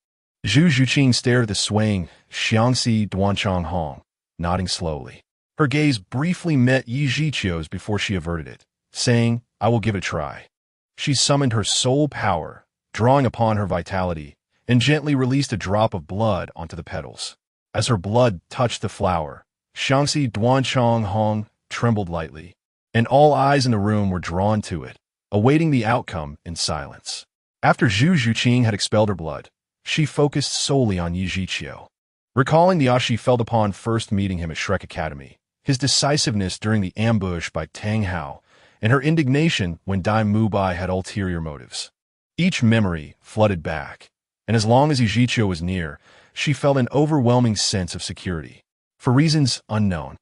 Zhu Zhuqing stared at the swaying Xiangxi Duanchang Hong, nodding slowly. Her gaze briefly met Yi Zhiqiu's before she averted it, saying, "I will give it a try." She summoned her soul power, drawing upon her vitality, and gently released a drop of blood onto the petals. As her blood touched the flower, Xiangxi Duanchang Hong trembled lightly, and all eyes in the room were drawn to it, awaiting the outcome in silence. After Zhu Zhuqing had expelled her blood, she focused solely on Yi Zhiqiu. Recalling the awe she felt upon first meeting him at Shrek Academy, his decisiveness during the ambush by Tang Hao, and her indignation when Dai Mubai had ulterior motives. Each memory flooded back, and as long as Yi Zhiqiu was near, she felt an overwhelming sense of security. For reasons unknown,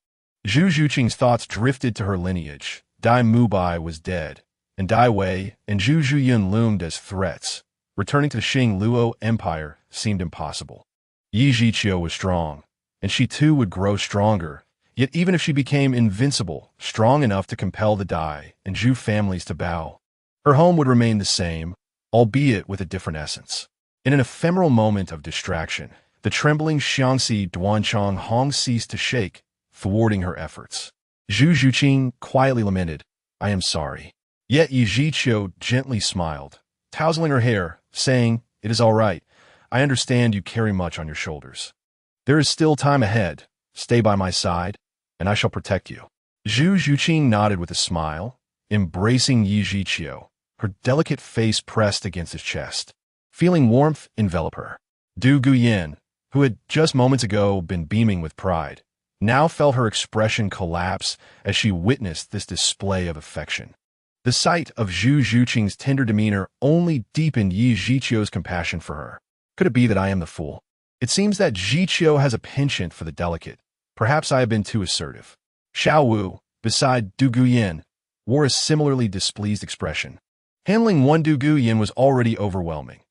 Zhu Zhuqing's thoughts drifted to her lineage. Dai Mubai was dead, and Dai Wei and Zhu Zhuyin loomed as threats. Returning to the Xing Luo Empire seemed impossible. Yi Zhiqiu was strong, and she too would grow stronger, Yet even if she became invincible, strong enough to compel the Dai and Zhu families to bow, her home would remain the same, albeit with a different essence. In an ephemeral moment of distraction, the trembling Xiangxi Duanchang Hong ceased to shake, thwarting her efforts. Zhu Zhuqing quietly lamented, "I am sorry." Yet Yi Zhiqiu gently smiled, tousling her hair, saying, "It is all right. I understand you carry much on your shoulders. There is still time ahead. Stay by my side, and I shall protect you." Zhu Zhuqing nodded with a smile, embracing Yi Zhiqiu, her delicate face pressed against his chest. Feeling warmth envelop her. Du Guyan, who had just moments ago been beaming with pride, now felt her expression collapse as she witnessed this display of affection. The sight of Zhu Zhuqing's tender demeanor only deepened Yi Zhiqiu's compassion for her. Could it be that I am the fool? It seems that Zhiqiu has a penchant for the delicate. Perhaps I have been too assertive. Xiao Wu, beside Du Guyan, wore a similarly displeased expression. Handling one Du Guyan was already overwhelming.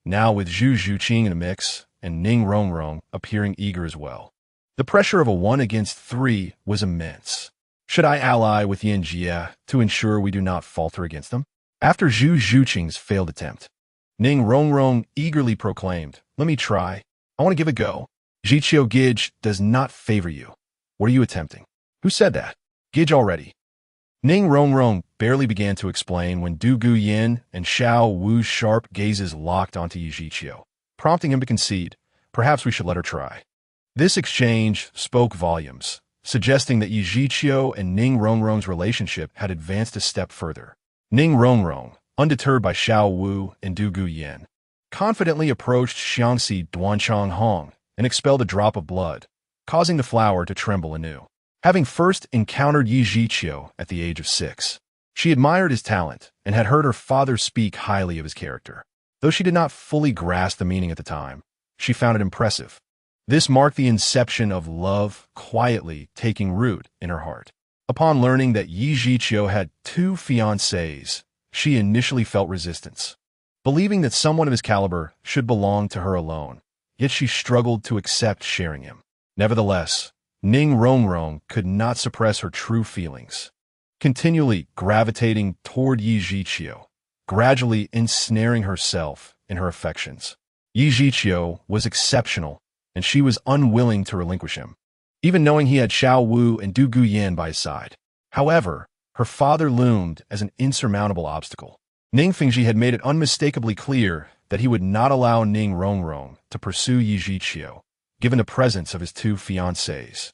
Now with Zhu Zhuqing in the mix, and Ning Rongrong appearing eager as well. The pressure of a 1 against 3 was immense. Should I ally with Yin Jie to ensure we do not falter against them? After Zhu Zhuqing's failed attempt, Ning Rongrong eagerly proclaimed, "Let me try. I want to give it a go." Zhiqiu Gij does not favor you. What are you attempting? Who said that? Gij already. Ning Rongrong barely began to explain when Du Guyan and Xiao Wu's sharp gazes locked onto Yi Zhiqiu, prompting him to concede, "Perhaps we should let her try." This exchange spoke volumes, suggesting that Yi Zhiqiu and Ning Rongrong's relationship had advanced a step further. Ning Rongrong, undeterred by Xiao Wu and Du Guyan, confidently approached Xiangxi Duanchang Hong and expelled a drop of blood, causing the flower to tremble anew. Having first encountered Yi Zhiqiu at the age of 6, she admired his talent and had heard her father speak highly of his character. Though she did not fully grasp the meaning at the time, she found it impressive. This marked the inception of love quietly taking root in her heart. Upon learning that Yi Zhiqiu had 2 fiancés, she initially felt resistance, believing that someone of his caliber should belong to her alone, yet she struggled to accept sharing him. Nevertheless, Ning Rongrong could not suppress her true feelings, continually gravitating toward Yi Zhiqiu, gradually ensnaring herself in her affections. Yi Zhiqiu was exceptional, and she was unwilling to relinquish him, even knowing he had Xiao Wu and Du Guyan by his side. However, her father loomed as an insurmountable obstacle. Ning Fingji had made it unmistakably clear that he would not allow Ning Rongrong to pursue Yi Zhiqiu, given the presence of his 2 fiancés.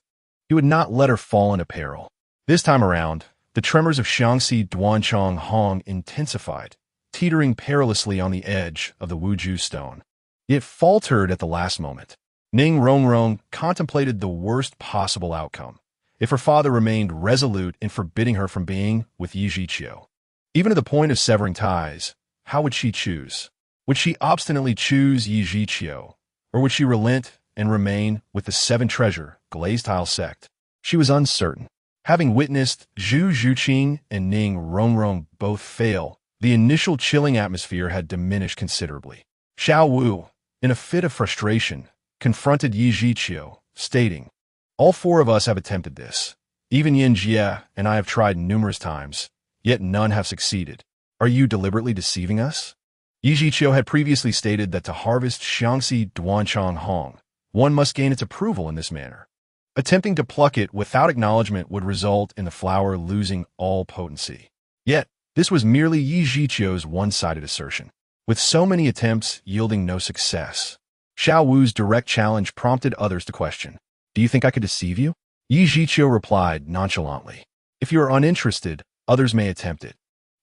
He would not let her fall into peril. This time around, the tremors of Xiangxi Duanchang Hong intensified, teetering perilously on the edge of the Wuju stone. It faltered at the last moment. Ning Rongrong contemplated the worst possible outcome, if her father remained resolute in forbidding her from being with Yi Zhiqiu. Even to the point of severing ties, how would she choose? Would she obstinately choose Yi Zhiqiu, or would she relent and remain with the 7 treasure glazed tile sect? She was uncertain. Having witnessed Zhu Zhuqing and Ning Rongrong both fail, the initial chilling atmosphere had diminished considerably. Xiao Wu, in a fit of frustration, confronted Yi Zhiqiu, stating, "All 4 of us have attempted this. Even Yin Jie and I have tried numerous times, yet none have succeeded. Are you deliberately deceiving us?" Yi Zhiqiu had previously stated that to harvest Xiangxi Duanchang Hong, one must gain its approval in this manner. Attempting to pluck it without acknowledgement would result in the flower losing all potency. Yet, this was merely Yi Zhiqiu's one-sided assertion, with so many attempts yielding no success. Xiao Wu's direct challenge prompted others to question, "Do you think I could deceive you?" Yi Zhiqiu replied nonchalantly, "If you are uninterested, others may attempt it.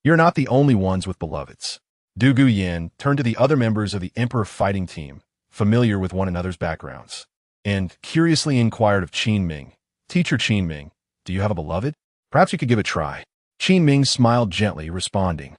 You're not the only ones with beloveds." Du Guyan turned to the other members of the Emperor fighting team, familiar with one another's backgrounds, and curiously inquired of Qin Ming, "Teacher Qin Ming, do you have a beloved? Perhaps you could give it a try." Qin Ming smiled gently, responding,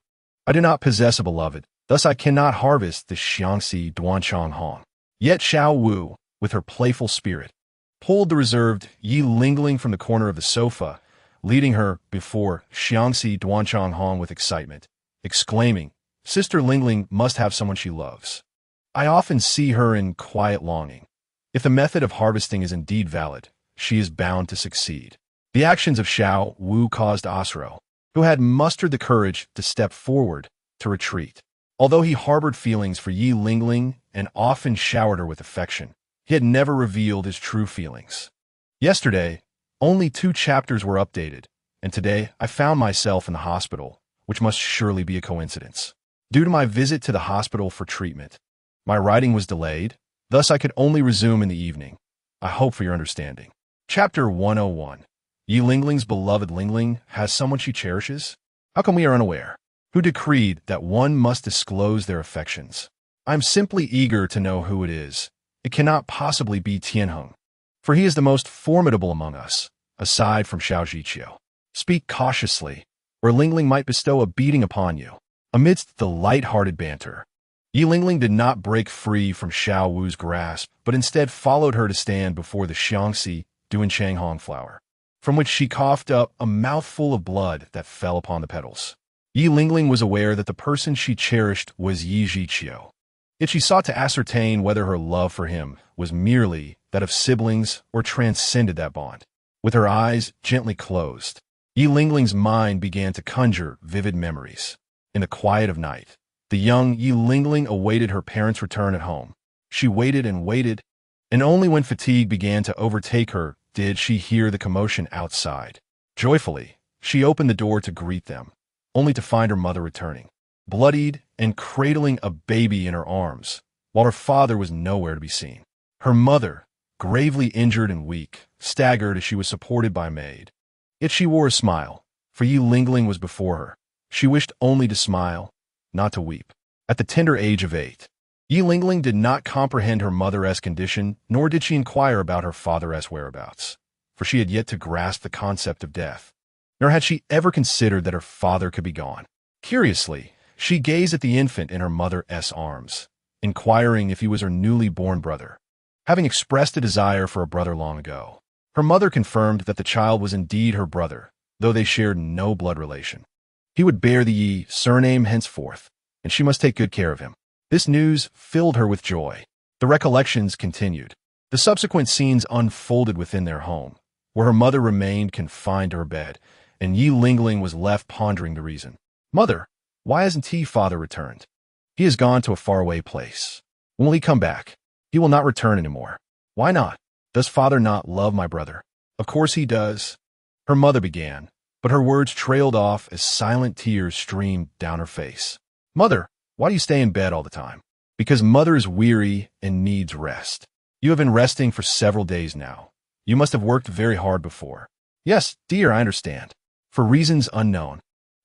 "I do not possess a beloved, thus I cannot harvest the Xiangxi Duanchang Hong." Yet Xiao Wu, with her playful spirit, pulled the reserved Yi Lingling from the corner of the sofa, leading her before Xiangxi Duanchang Hong with excitement, exclaiming, "Sister Lingling must have someone she loves. I often see her in quiet longing. If the method of harvesting is indeed valid, she is bound to succeed. The actions of Xiao Wu caused Asuro, who had mustered the courage to step forward, to retreat. Although he harbored feelings for Yi Lingling and often showered her with affection, he had never revealed his true feelings. Yesterday, only 2 chapters were updated, and today I found myself in the hospital, which must surely be a coincidence. Due to my visit to the hospital for treatment, my writing was delayed, thus I could only resume in the evening. I hope for your understanding. Chapter 101. Yi Lingling's beloved Lingling has someone she cherishes? How come we are unaware? Who decreed that one must disclose their affections? I am simply eager to know who it is. It cannot possibly be Tianheng, for he is the most formidable among us, aside from Xiao Zhiqiu. Speak cautiously, or Lingling might bestow a beating upon you. Amidst the light-hearted banter, Yi Lingling did not break free from Xiao Wu's grasp, but instead followed her to stand before the Xiangxi Duanchang Hong flower, from which she coughed up a mouthful of blood that fell upon the petals. Yi Lingling was aware that the person she cherished was Yi Zhiqiu. Yet she sought to ascertain whether her love for him was merely that of siblings or transcended that bond. With her eyes gently closed, Yi Lingling's mind began to conjure vivid memories. In the quiet of night, the young Yi Lingling awaited her parents' return at home. She waited, and only when fatigue began to overtake her did she hear the commotion outside. Joyfully, she opened the door to greet them, only to find her mother returning, bloodied and cradling a baby in her arms, while her father was nowhere to be seen. Her mother, gravely injured and weak, staggered as she was supported by a maid. Yet she wore a smile, for Yi Lingling was before her. She wished only to smile, not to weep. At the tender age of 8, Yi Lingling did not comprehend her mother's condition, nor did she inquire about her father's whereabouts, for she had yet to grasp the concept of death, nor had she ever considered that her father could be gone. Curiously, she gazed at the infant in her mother's arms, inquiring if he was her newly born brother. Having expressed a desire for a brother long ago, her mother confirmed that the child was indeed her brother, though they shared no blood relation. He would bear the Yi surname henceforth, and she must take good care of him. This news filled her with joy. The recollections continued. The subsequent scenes unfolded within their home, where her mother remained confined to her bed, and Yi Lingling was left pondering the reason. Mother, why hasn't father returned? He has gone to a faraway place. When will he come back? He will not return anymore. Why not? Does father not love my brother? Of course he does. Her mother began, but her words trailed off as silent tears streamed down her face. Mother, why do you stay in bed all the time? Because mother is weary and needs rest. You have been resting for several days now. You must have worked very hard before. Yes, dear, I understand. For reasons unknown.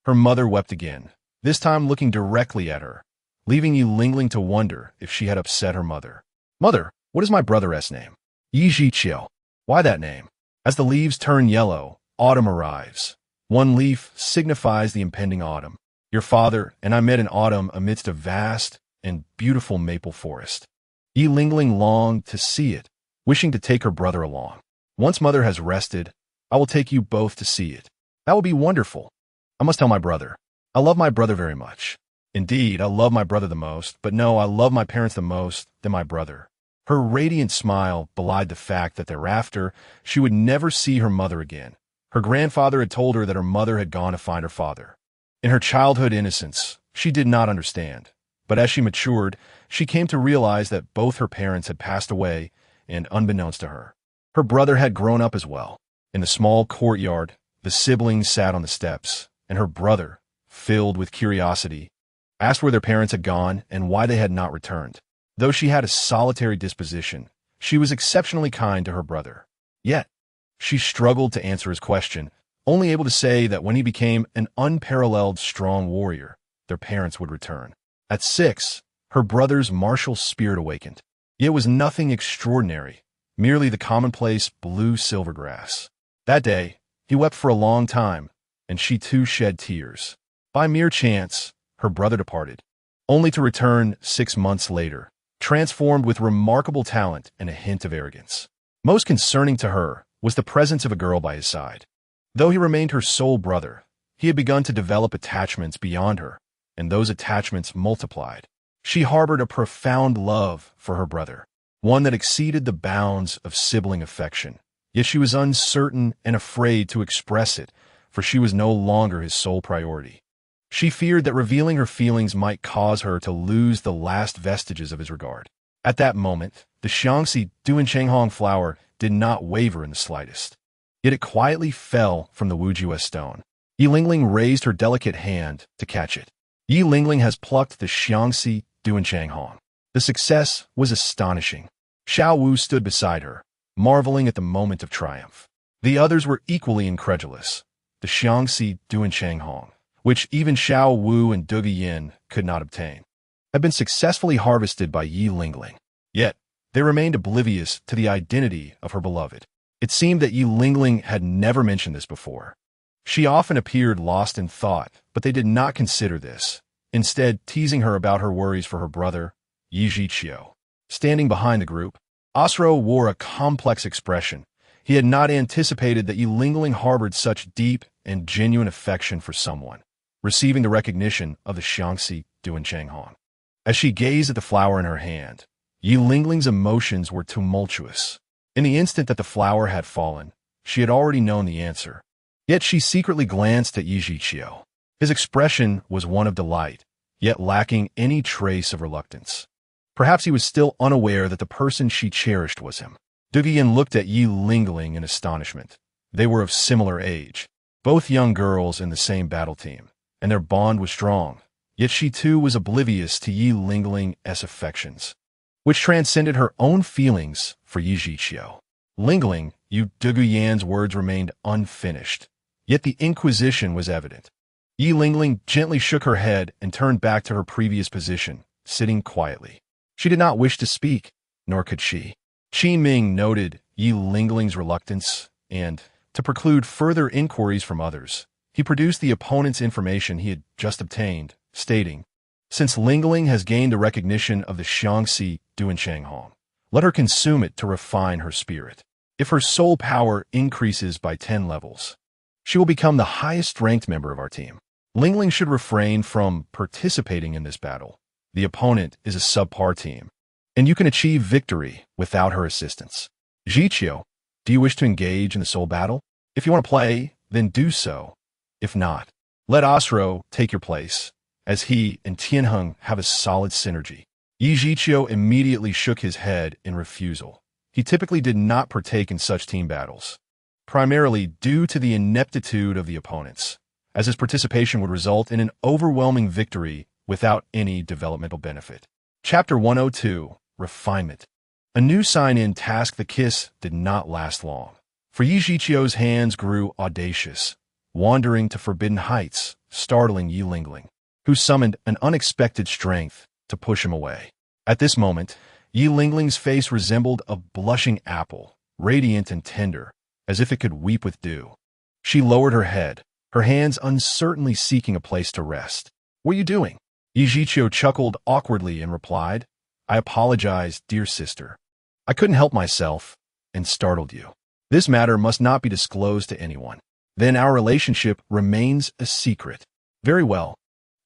Her mother wept again, this time looking directly at her, leaving Yi Lingling to wonder if she had upset her mother. Mother, what is my brother's name? Yi Zhiqiu. Why that name? As the leaves turn yellow, autumn arrives. One leaf signifies the impending autumn. Your father and I met in autumn amidst a vast and beautiful maple forest. Yi Lingling longed to see it, wishing to take her brother along. Once mother has rested, I will take you both to see it. That will be wonderful. I must tell my brother. I love my brother very much. Indeed, I love my brother the most, but no, I love my parents the most than my brother. Her radiant smile belied the fact that thereafter she would never see her mother again. Her grandfather had told her that her mother had gone to find her father. In her childhood innocence, she did not understand, but as she matured, she came to realize that both her parents had passed away, and unbeknownst to her, her brother had grown up as well. In the small courtyard, the siblings sat on the steps, and her brother, filled with curiosity, asked where their parents had gone and why they had not returned. Though she had a solitary disposition, she was exceptionally kind to her brother. Yet, she struggled to answer his question, only able to say that when he became an unparalleled strong warrior, their parents would return. At 6, her brother's martial spirit awakened. It was nothing extraordinary, merely the commonplace blue silvergrass. That day, he wept for a long time, and she too shed tears. By mere chance, her brother departed, only to return 6 months later, transformed with remarkable talent and a hint of arrogance. Most concerning to her was the presence of a girl by his side. Though he remained her sole brother, he had begun to develop attachments beyond her, and those attachments multiplied. She harbored a profound love for her brother, one that exceeded the bounds of sibling affection, Yet she was uncertain and afraid to express it, for she was no longer his sole priority. She feared that revealing her feelings might cause her to lose the last vestiges of his regard. At that moment, the Xiangxi Duanchenghong flower did not waver in the slightest. Yet it quietly fell from the Wujue stone. Yi Lingling raised her delicate hand to catch it. Yi Lingling has plucked the Xiangxi Duanchenghong. The success was astonishing. Xiao Wu stood beside her, marveling at the moment of triumph. The others were equally incredulous. The Xiangxi Duanchenghong, which even Xiao Wu and Duge Yin could not obtain, had been successfully harvested by Yi Lingling. Yet, they remained oblivious to the identity of her beloved. It seemed that Yi Lingling had never mentioned this before. She often appeared lost in thought, but they did not consider this, instead teasing her about her worries for her brother, Yi Zhiqiu. Standing behind the group, Asro wore a complex expression. He had not anticipated that Yi Lingling harbored such deep and genuine affection for someone, receiving the recognition of the Xiangxi Duanchenghong. As she gazed at the flower in her hand, Yi Lingling's emotions were tumultuous. In the instant that the flower had fallen, she had already known the answer. Yet she secretly glanced at Yi Zhiqiu. His expression was one of delight, yet lacking any trace of reluctance. Perhaps he was still unaware that the person she cherished was him. Duge Yin looked at Yi Lingling in astonishment. They were of similar age, both young girls in the same battle team, and their bond was strong. Yet she too was oblivious to Yi Lingling's affections, which transcended her own feelings for Yi Zhiqiu. Lingling, Duge Yan's words remained unfinished, yet the inquisition was evident. Yi Lingling gently shook her head and turned back to her previous position, sitting quietly. She did not wish to speak, nor could she. Qi Ming noted Yi Lingling's reluctance, and, to preclude further inquiries from others, he produced the opponent's information he had just obtained, stating, "Since Lingling has gained the recognition of the Xiangxi Duanchenghong, let her consume it to refine her spirit. If her soul power increases by 10 levels, she will become the highest-ranked member of our team. Lingling should refrain from participating in this battle. The opponent is a subpar team, and you can achieve victory without her assistance. Zhiqiu, do you wish to engage in the soul battle? If you want to play, then do so. If not, let Asro take your place, as he and Tianheng have a solid synergy." Yi Zhiqiu immediately shook his head in refusal. He typically did not partake in such team battles, primarily due to the ineptitude of the opponents, as his participation would result in an overwhelming victory without any developmental benefit. Chapter 102, Refinement. A new sign-in task, the kiss, did not last long, for Yi Zhiqiu's hands grew audacious, wandering to forbidden heights, startling Yi Lingling, who summoned an unexpected strength to push him away. At this moment, Yi Lingling's face resembled a blushing apple, radiant and tender, as if it could weep with dew. She lowered her head, her hands uncertainly seeking a place to rest. "What are you doing?" Yi Zhiqiu chuckled awkwardly and replied, "I apologize, dear sister. I couldn't help myself and startled you. This matter must not be disclosed to anyone. Then our relationship remains a secret." "Very well."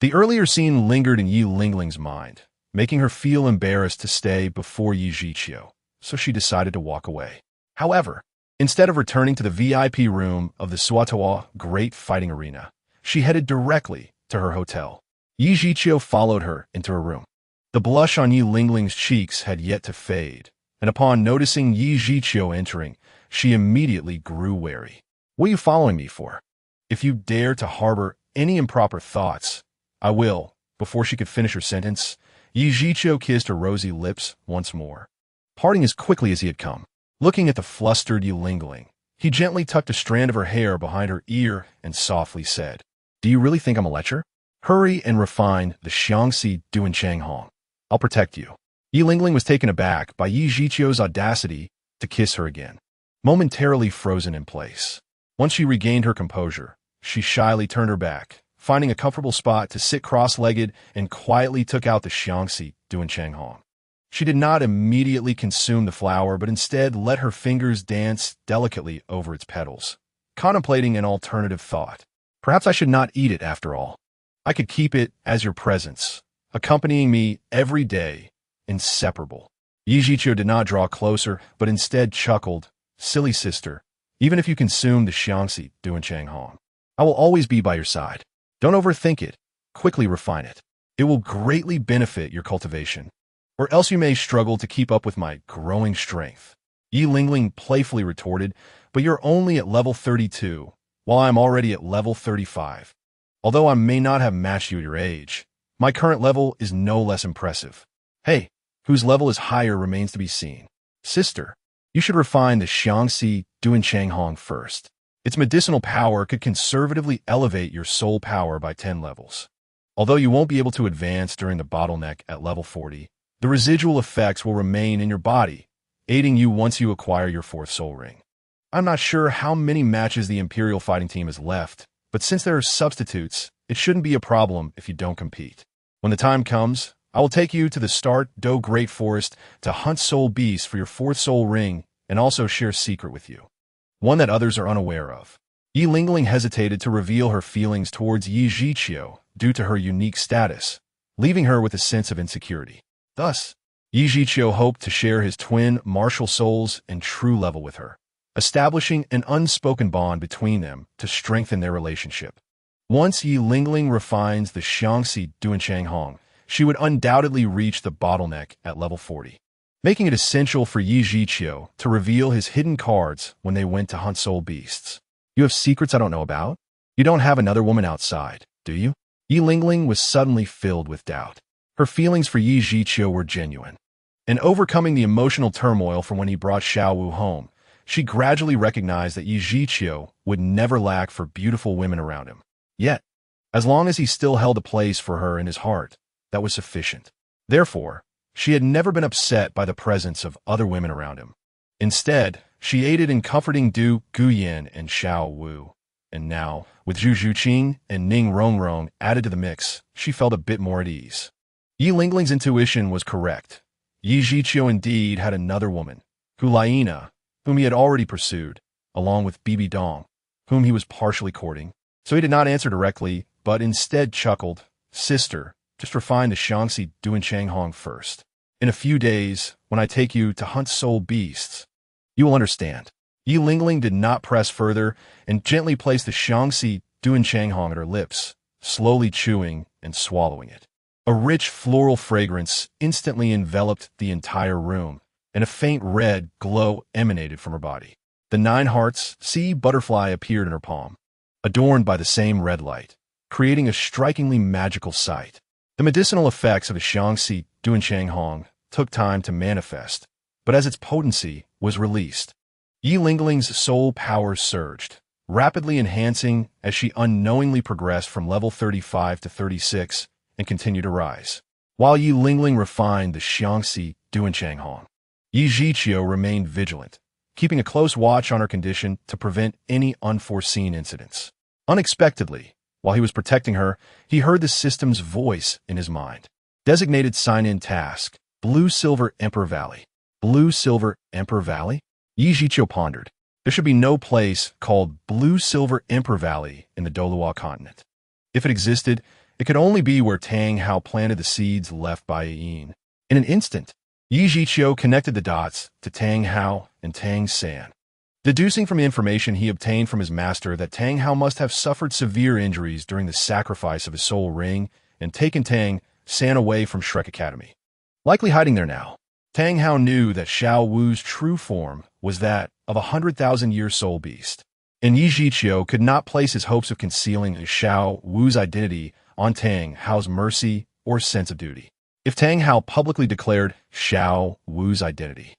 The earlier scene lingered in Yi Lingling's mind, making her feel embarrassed to stay before Yi Zhiqiu, so she decided to walk away. However, instead of returning to the VIP room of the Suatoa Great Fighting Arena, she headed directly to her hotel. Yi Zhiqiu followed her into her room. The blush on Yi Lingling's cheeks had yet to fade, and upon noticing Yi Zhiqiu entering, she immediately grew wary. "What are you following me for? If you dare to harbor any improper thoughts, I will." Before she could finish her sentence, Yi Zhiqiu kissed her rosy lips once more, parting as quickly as he had come. Looking at the flustered Yi Lingling, he gently tucked a strand of her hair behind her ear and softly said, "Do you really think I'm a lecher? Hurry and refine the Xiangxi Duanchenghong. I'll protect you." Yi Lingling was taken aback by Yi Zhiqiu's audacity to kiss her again, momentarily frozen in place. Once she regained her composure, she shyly turned her back, finding a comfortable spot to sit cross-legged, and quietly took out the Xiangxi Duanchenghong. She did not immediately consume the flower, but instead let her fingers dance delicately over its petals, contemplating an alternative thought. "Perhaps I should not eat it after all. I could keep it as your presence, accompanying me every day, inseparable." Yi Zhiqiu did not draw closer, but instead chuckled, silly sister. Even if you consume the Xiangxi Duan Chang Hong, I will always be by your side. Don't overthink it. Quickly refine it. It will greatly benefit your cultivation, or else you may struggle to keep up with my growing strength. Yi Lingling playfully retorted, but you're only at level 32, while I'm already at level 35. Although I may not have matched you at your age, my current level is no less impressive. Hey, whose level is higher remains to be seen. Sister, you should refine the Xiangxi Duan Chang Hong first. Its medicinal power could conservatively elevate your soul power by 10 levels. Although you won't be able to advance during the bottleneck at level 40, the residual effects will remain in your body, aiding you once you acquire your 4th soul ring. I'm not sure how many matches the Imperial fighting team has left, but since there are substitutes, it shouldn't be a problem if you don't compete. When the time comes, I will take you to the Start Do Great Forest to hunt soul beasts for your 4th soul ring and also share a secret with you, one that others are unaware of. Yi Lingling hesitated to reveal her feelings towards Yi Zhiqiu due to her unique status, leaving her with a sense of insecurity. Thus, Yi Zhiqiu hoped to share his twin martial souls and true level with her, establishing an unspoken bond between them to strengthen their relationship. Once Yi Lingling refines the Xiangxi Duan Chang Hong, she would undoubtedly reach the bottleneck at level 40, making it essential for Yi Zhiqiu to reveal his hidden cards when they went to hunt soul beasts. You have secrets I don't know about? You don't have another woman outside, do you? Yi Lingling was suddenly filled with doubt. Her feelings for Yi Zhiqiu were genuine. And overcoming the emotional turmoil from when he brought Xiao Wu home, she gradually recognized that Yi Zhiqiu would never lack for beautiful women around him. Yet, as long as he still held a place for her in his heart, that was sufficient. Therefore, she had never been upset by the presence of other women around him. Instead, she aided in comforting Du Guyan and Xiao Wu. And now, with Zhu Zhuqing and Ning Rongrong added to the mix, she felt a bit more at ease. Yi Lingling's intuition was correct. Yi Zhiqiu indeed had another woman, Hulaina, whom he had already pursued, along with Bibi Dong, whom he was partially courting. So he did not answer directly, but instead chuckled, Sister, just refine the Xiangxi Duan Chang Hong first. In a few days, when I take you to hunt soul beasts, you will understand. Yi Lingling did not press further and gently placed the Xiangxi Duan Chang Hong at her lips, slowly chewing and swallowing it. A rich floral fragrance instantly enveloped the entire room, and a faint red glow emanated from her body. The 9 hearts sea butterfly appeared in her palm, adorned by the same red light, creating a strikingly magical sight. The medicinal effects of the Xiangxi Duan Chang Hong took time to manifest, but as its potency was released, Yi Lingling's soul power surged, rapidly enhancing as she unknowingly progressed from level 35 to 36 and continued to rise. While Yi Lingling refined the Xiangxi Duan Chang Hong, Yi Zhiqiu remained vigilant, keeping a close watch on her condition to prevent any unforeseen incidents. Unexpectedly, while he was protecting her, he heard the system's voice in his mind. Designated sign-in task, Blue Silver Emperor Valley. Blue Silver Emperor Valley? Yi Zhiqiu pondered. There should be no place called Blue Silver Emperor Valley in the Douluo continent. If it existed, it could only be where Tang Hao planted the seeds left by Yin. In an instant, Yi Zhiqiu connected the dots to Tang Hao and Tang San, deducing from the information he obtained from his master that Tang Hao must have suffered severe injuries during the sacrifice of his soul ring and taken Tang San away from Shrek Academy. Likely hiding there now, Tang Hao knew that Xiao Wu's true form was that of a 100,000-year soul beast, and Yi Zhiqiu could not place his hopes of concealing Xiao Wu's identity on Tang Hao's mercy or sense of duty. If Tang Hao publicly declared Xiao Wu's identity,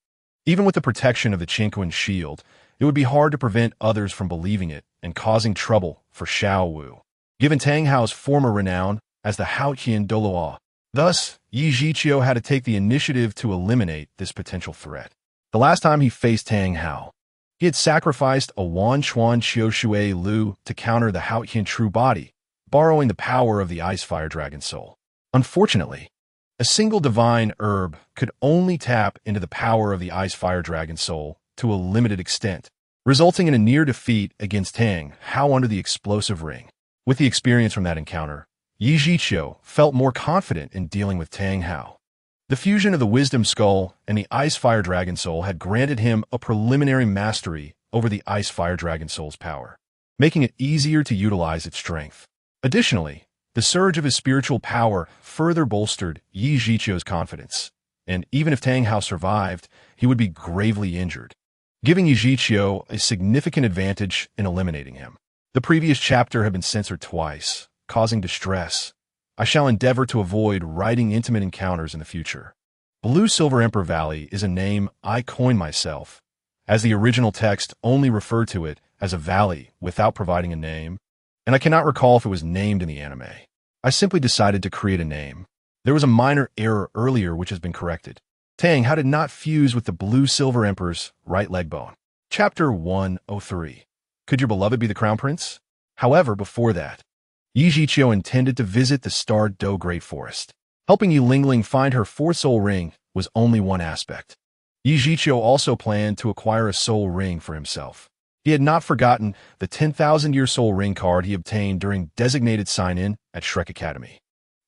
even with the protection of the Qingquan shield, it would be hard to prevent others from believing it and causing trouble for Xiao Wu, given Tang Hao's former renown as the Haotian Douluo. Thus, Yi Zhiqiu had to take the initiative to eliminate this potential threat. The last time he faced Tang Hao, he had sacrificed a Wanchuan Qiushui Lu to counter the Haotian true body, borrowing the power of the Ice Fire Dragon Soul. Unfortunately, a single divine herb could only tap into the power of the Ice Fire Dragon Soul to a limited extent, resulting in a near defeat against Tang Hao under the explosive ring. With the experience from that encounter, Yi Zhiqiu felt more confident in dealing with Tang Hao. The fusion of the Wisdom Skull and the Ice Fire Dragon Soul had granted him a preliminary mastery over the Ice Fire Dragon Soul's power, making it easier to utilize its strength. Additionally, the surge of his spiritual power further bolstered Yi Zhiqiu's confidence, and even if Tang Hao survived, he would be gravely injured, giving Yi Zhiqiu a significant advantage in eliminating him. The previous chapter had been censored twice, causing distress. I shall endeavor to avoid writing intimate encounters in the future. Blue Silver Emperor Valley is a name I coined myself, as the original text only referred to it as a valley without providing a name, and I cannot recall if it was named in the anime. I simply decided to create a name. There was a minor error earlier which has been corrected. Tang Hao did not fuse with the Blue Silver Emperor's right leg bone. Chapter 103. Could your beloved be the Crown Prince? However, before that, Yi Zhiqiu intended to visit the Star Do Great Forest. Helping Yi Lingling find her fourth soul ring was only one aspect. Yi Zhiqiu also planned to acquire a soul ring for himself. He had not forgotten the 10,000-year soul ring card he obtained during designated sign-in at Shrek Academy.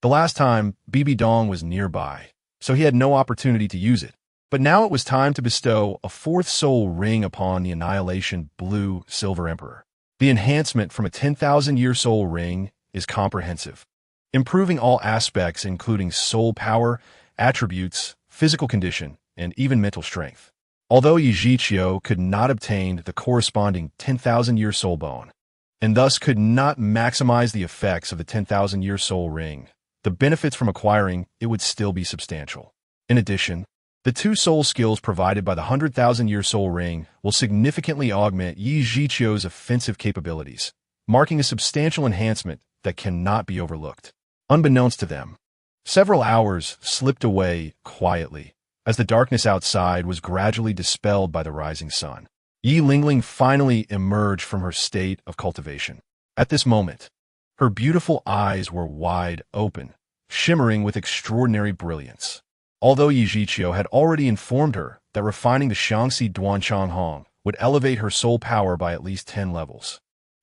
The last time, Bibi Dong was nearby, so he had no opportunity to use it. But now it was time to bestow a fourth soul ring upon the Annihilation Blue Silver Emperor. The enhancement from a 10,000-year soul ring is comprehensive, improving all aspects including soul power, attributes, physical condition, and even mental strength. Although Yi Zhiqiu could not obtain the corresponding 10,000-year soul bone, and thus could not maximize the effects of the 10,000-year soul ring, the benefits from acquiring it would still be substantial. In addition, the two soul skills provided by the 100,000-year soul ring will significantly augment Yi Zhiqiu's offensive capabilities, marking a substantial enhancement that cannot be overlooked. Unbeknownst to them, several hours slipped away quietly as the darkness outside was gradually dispelled by the rising sun. Yi Lingling finally emerged from her state of cultivation. At this moment, her beautiful eyes were wide open, shimmering with extraordinary brilliance. Although Yi Zhiqiu had already informed her that refining the Xiangxi Duanchang Hong would elevate her soul power by at least 10 levels,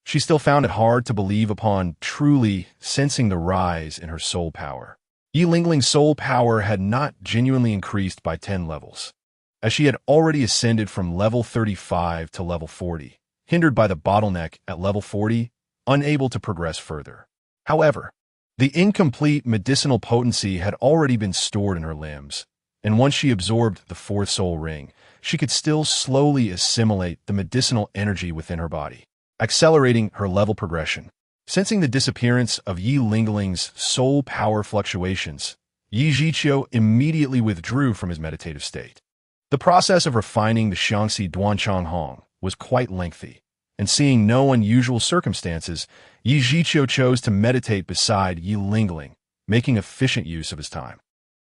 she still found it hard to believe upon truly sensing the rise in her soul power. Yi Lingling's soul power had not genuinely increased by 10 levels, as she had already ascended from level 35 to level 40, hindered by the bottleneck at level 40, unable to progress further. However, the incomplete medicinal potency had already been stored in her limbs, and once she absorbed the fourth soul ring, she could still slowly assimilate the medicinal energy within her body, accelerating her level progression. Sensing the disappearance of Yi Lingling's soul power fluctuations, Yi Zhiqiu immediately withdrew from his meditative state. The process of refining the Xiangxi Duanchang Hong was quite lengthy, and seeing no unusual circumstances, Yi Zhiqiu chose to meditate beside Yi Lingling, making efficient use of his time.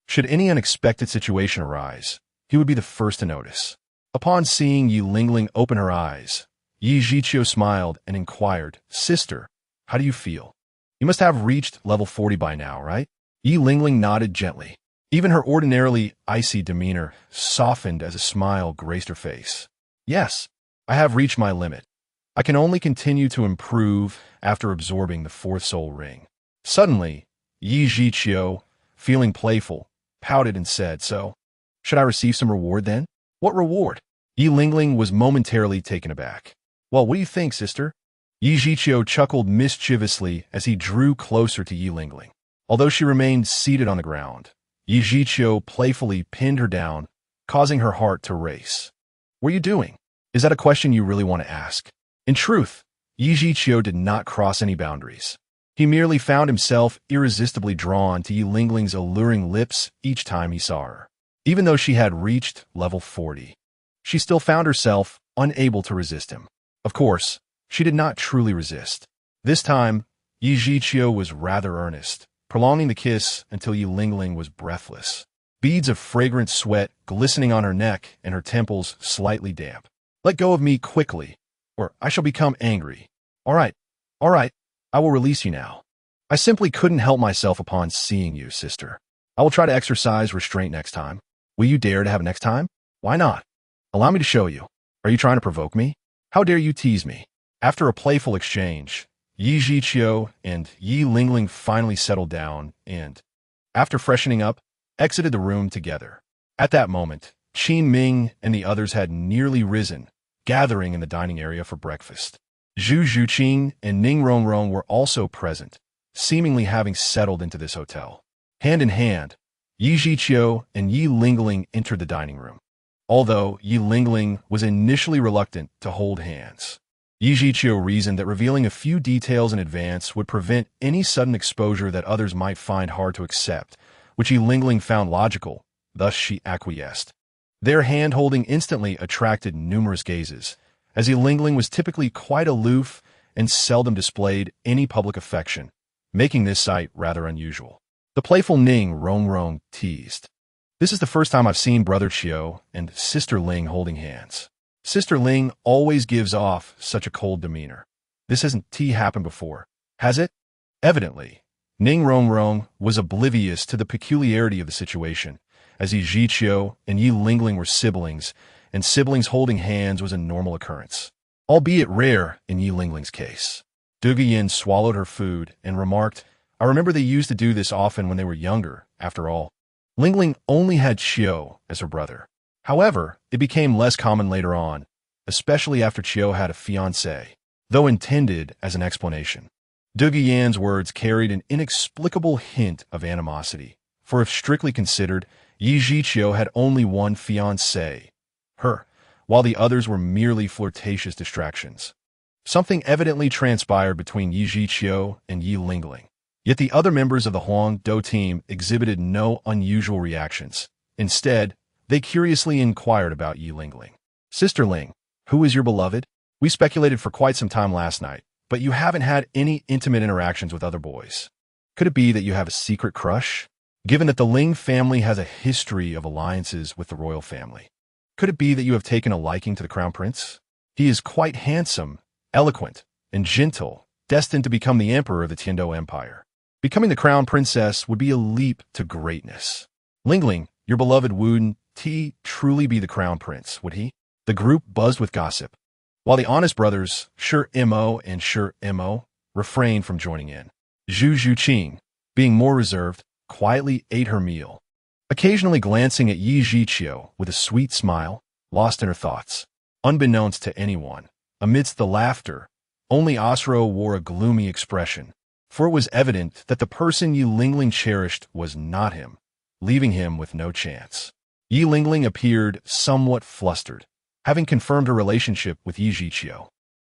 Should any unexpected situation arise, he would be the first to notice. Upon seeing Yi Lingling open her eyes, Yi Zhiqiu smiled and inquired, "Sister, how do you feel? You must have reached level 40 by now, right?" Yi Lingling nodded gently. Even her ordinarily icy demeanor softened as a smile graced her face. "Yes, I have reached my limit. I can only continue to improve after absorbing the fourth soul ring." Suddenly, Yi Zhiqiu, feeling playful, pouted and said, "So, should I receive some reward then?" "What reward?" Yi Lingling was momentarily taken aback. "Well, what do you think, sister?" Yi Zhiqiu chuckled mischievously as he drew closer to Yi Lingling. Although she remained seated on the ground, Yi Zhiqiu playfully pinned her down, causing her heart to race. "What are you doing? Is that a question you really want to ask?" In truth, Yi Zhiqiu did not cross any boundaries. He merely found himself irresistibly drawn to Yi Lingling's alluring lips each time he saw her. Even though she had reached level 40, she still found herself unable to resist him. Of course, she did not truly resist. This time, Yi Zhiqiu was rather earnest, prolonging the kiss until Yi Lingling was breathless, beads of fragrant sweat glistening on her neck and her temples slightly damp. "Let go of me quickly, or I shall become angry." All right, I will release you now. I simply couldn't help myself upon seeing you, sister. I will try to exercise restraint next time. Will you dare to have next time? Why not? Allow me to show you. Are you trying to provoke me? How dare you tease me?" After a playful exchange, Yi Zhiqiu and Yi Lingling finally settled down and, after freshening up, exited the room together. At that moment, Qin Ming and the others had nearly risen, gathering in the dining area for breakfast. Zhu Zhuqing and Ning Rongrong were also present, seemingly having settled into this hotel. Hand in hand, Yi Zhiqiu and Yi Lingling entered the dining room. Although Yi Lingling was initially reluctant to hold hands, Yi Zhiqiu reasoned that revealing a few details in advance would prevent any sudden exposure that others might find hard to accept, which Yi Lingling found logical, thus she acquiesced. Their hand-holding instantly attracted numerous gazes, as Yi Lingling was typically quite aloof and seldom displayed any public affection, making this sight rather unusual. The playful Ning Rongrong teased, "This is the first time I've seen Brother Qiu and Sister Ling holding hands. Sister Ling always gives off such a cold demeanor. This hasn't happened before, has it?" Evidently, Ning Rongrong was oblivious to the peculiarity of the situation, as Yi Zhiqiu and Yi Lingling were siblings, and siblings holding hands was a normal occurrence, albeit rare in Yi Lingling's case. Duguyin swallowed her food and remarked, "I remember they used to do this often when they were younger, after all." Lingling only had Qiu as her brother. However, it became less common later on, especially after Qiu had a fiancé, though intended as an explanation. Duguyan's words carried an inexplicable hint of animosity, for if strictly considered, Yi Zhiqiu had only one fiancé, her, while the others were merely flirtatious distractions. Something evidently transpired between Yi Zhiqiu and Yi Lingling. Yet the other members of the Hongjun team exhibited no unusual reactions. Instead, they curiously inquired about Yi Lingling. "Sister Ling, who is your beloved? We speculated for quite some time last night, but you haven't had any intimate interactions with other boys. Could it be that you have a secret crush? Given that the Ling family has a history of alliances with the royal family, could it be that you have taken a liking to the crown prince? He is quite handsome, eloquent, and gentle, destined to become the emperor of the Tiando Empire. Becoming the crown princess would be a leap to greatness. Lingling, your beloved wouldn't truly be the crown prince, would he?" The group buzzed with gossip, while the honest brothers, Sure Mo and Sure Mo, refrained from joining in. Zhu Zhuqing, being more reserved, quietly ate her meal, occasionally glancing at Yi Zhiqiu with a sweet smile, lost in her thoughts. Unbeknownst to anyone, amidst the laughter, only Osro wore a gloomy expression, for it was evident that the person Yi Lingling cherished was not him, leaving him with no chance. Yi Lingling appeared somewhat flustered, having confirmed her relationship with Yi Zhiqiu.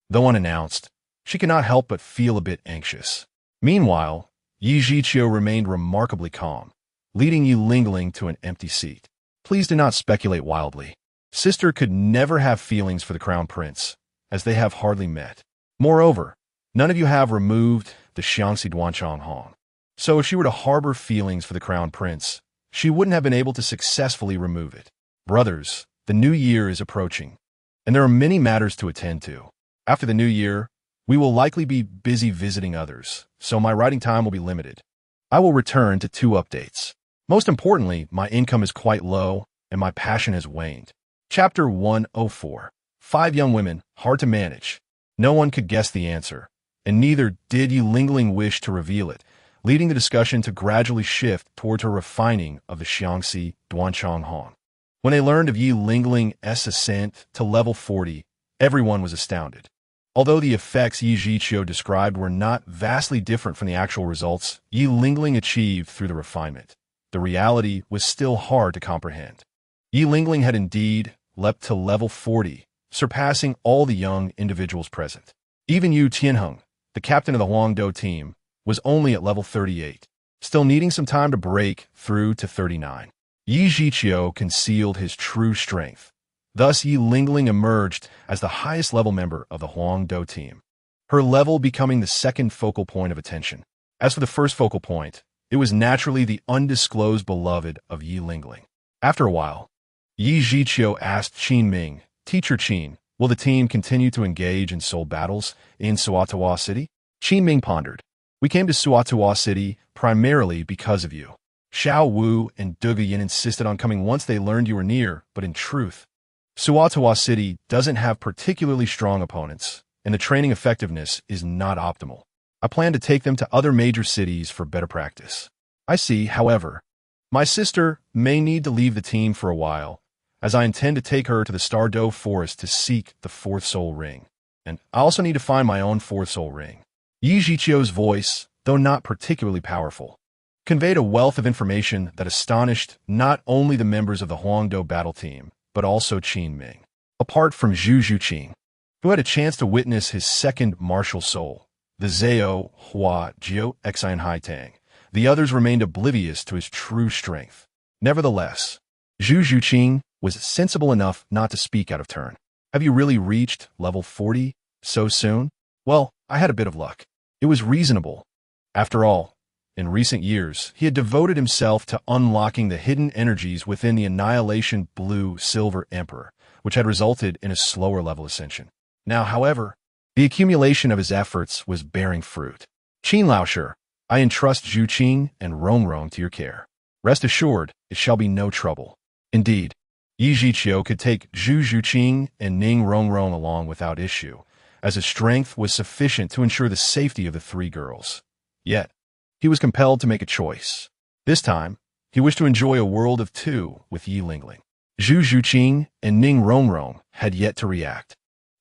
Though unannounced, she could not help but feel a bit anxious. Meanwhile, Yi Zhiqiu remained remarkably calm, leading Yi Lingling to an empty seat. "Please do not speculate wildly. Sister could never have feelings for the crown prince, as they have hardly met. Moreover, none of you have removed the Xiangxi Duanchang Hong. So if she were to harbor feelings for the crown prince, she wouldn't have been able to successfully remove it. Brothers, the new year is approaching, and there are many matters to attend to. After the new year, we will likely be busy visiting others, so my writing time will be limited. I will return to 2 updates. Most importantly, my income is quite low, and my passion has waned." Chapter 104. 5 young women, hard to manage. No one could guess the answer, and neither did Yi Lingling wish to reveal it, leading the discussion to gradually shift towards her refining of the Xiangxi Duanchang Hong. When they learned of Yi Lingling's ascent to level 40, everyone was astounded. Although the effects Yi Zhiqiu described were not vastly different from the actual results Yi Lingling achieved through the refinement, the reality was still hard to comprehend. Yi Lingling had indeed leapt to level 40, surpassing all the young individuals present. Even Yu Tianheng, the captain of the Huangdo team, was only at level 38, still needing some time to break through to 39. Yi Zhiqiu concealed his true strength. Thus, Yi Lingling emerged as the highest level member of the Huangdo team, her level becoming the second focal point of attention. As for the first focal point, it was naturally the undisclosed beloved of Yi Lingling. After a while, Yi Zhiqiu asked Qin Ming, "Teacher Qin, will the team continue to engage in soul battles in Suatawa City?" Qin Ming pondered. "We came to Suatawa City primarily because of you. Xiao Wu and Duguyin insisted on coming once they learned you were near, but in truth, Suatawa City doesn't have particularly strong opponents, and the training effectiveness is not optimal. I plan to take them to other major cities for better practice. I see, however, My sister may need to leave the team for a while, as I intend to take her to the Douluo forest to seek the fourth soul ring. And I also need to find my own fourth soul ring. Yi Zhiqiu's voice, though not particularly powerful, conveyed a wealth of information that astonished not only the members of the Hongjun battle team, but also Qin Ming. Apart from Zhu Zhuqing, who had a chance to witness his second martial soul, the Zhao Hua Jiu Xian Hai Tang, the others remained oblivious to his true strength. Nevertheless, Zhu Zhuqing was sensible enough not to speak out of turn. Have you really reached level 40 so soon? Well, I had a bit of luck. It was reasonable. After all, in recent years, he had devoted himself to unlocking the hidden energies within the Annihilation Blue-Silver Emperor, which had resulted in a slower level ascension. Now, however, the accumulation of his efforts was bearing fruit. Qin Laoshi, I entrust Zhu Qing and Rongrong to your care. Rest assured, it shall be no trouble. Indeed, Yi Zhiqiu could take Zhu Zhuqing and Ning Rongrong along without issue, as his strength was sufficient to ensure the safety of the three girls. Yet, he was compelled to make a choice. This time, he wished to enjoy a world of two with Yi Lingling. Zhu Zhuqing and Ning Rongrong had yet to react.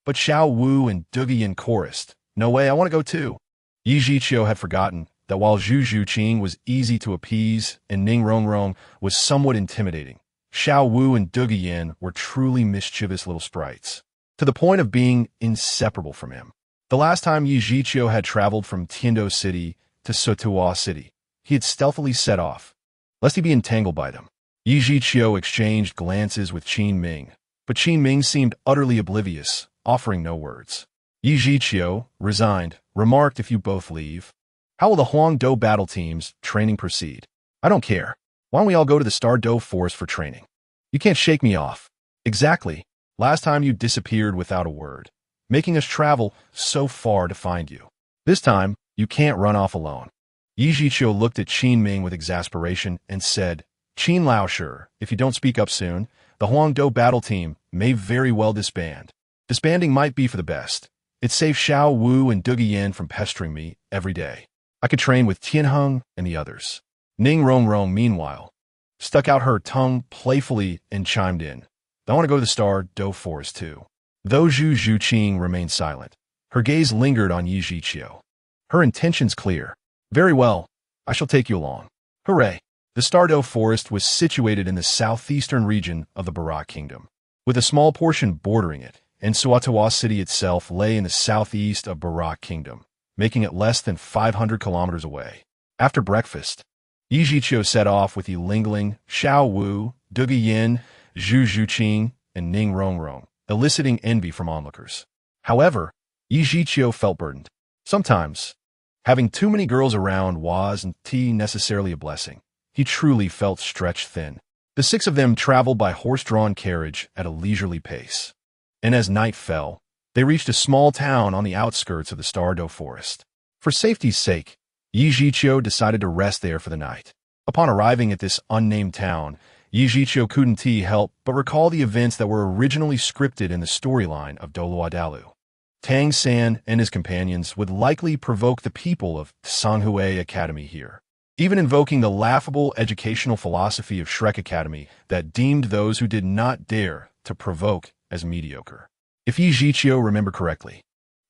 But Xiao Wu and Dugian chorused, "No way, I want to go too." Yi Zhiqiu had forgotten that while Zhu Zhuqing was easy to appease and Ning Rongrong was somewhat intimidating, Xiao Wu and Dugian were truly mischievous little sprites, to the point of being inseparable from him. The last time Yi Zhiqiu had traveled from Tiando City to Sutuo City, he had stealthily set off, lest he be entangled by them. Yi Zhiqiu exchanged glances with Qin Ming, but Qin Ming seemed utterly oblivious, offering no words. Yi Zhiqiu, resigned, remarked, "If you both leave, how will the Huangdo battle team's training proceed? I don't care. Why don't we all go to the Douluo forest for training? You can't shake me off." "Exactly. Last time you disappeared without a word, making us travel so far to find you. This time, you can't run off alone." Yi Zhiqiu looked at Qin Ming with exasperation and said, "Qin Laoshi, if you don't speak up soon, the Huangdo battle team may very well disband. Disbanding might be for the best. It saves Xiao Wu and Dugian from pestering me every day. I could train with Tianheng and the others." Ning Rongrong, meanwhile, stuck out her tongue playfully and chimed in, "I want to go to the Douluo forest too." Though Zhu Zhuqing remained silent, her gaze lingered on Yi Zhiqiu. Her intentions clear. "Very well, I shall take you along." Hooray! The Douluo forest was situated in the southeastern region of the Barak Kingdom, with a small portion bordering it, and Sutuo City itself lay in the southeast of Barak Kingdom, making it less than 500 kilometers away. After breakfast, Yi Zhiqiu set off with Yi Lingling, Xiao Wu, Dugian, Zhu Zhuqing, and Ning Rongrong, eliciting envy from onlookers. However, Yi Zhiqiu felt burdened. Sometimes, having too many girls around wasn't necessarily a blessing. He truly felt stretched thin. The six of them traveled by horse-drawn carriage at a leisurely pace. And as night fell, they reached a small town on the outskirts of the Douluo forest. For safety's sake, Yi Zhiqiu decided to rest there for the night. Upon arriving at this unnamed town, Yi Zhiqiu couldn't help but recall the events that were originally scripted in the storyline of Douluo. Tang San and his companions would likely provoke the people of Songhui Academy here, even invoking the laughable educational philosophy of Shrek Academy that deemed those who did not dare to provoke as mediocre. If Yi Zhiqiu remember correctly,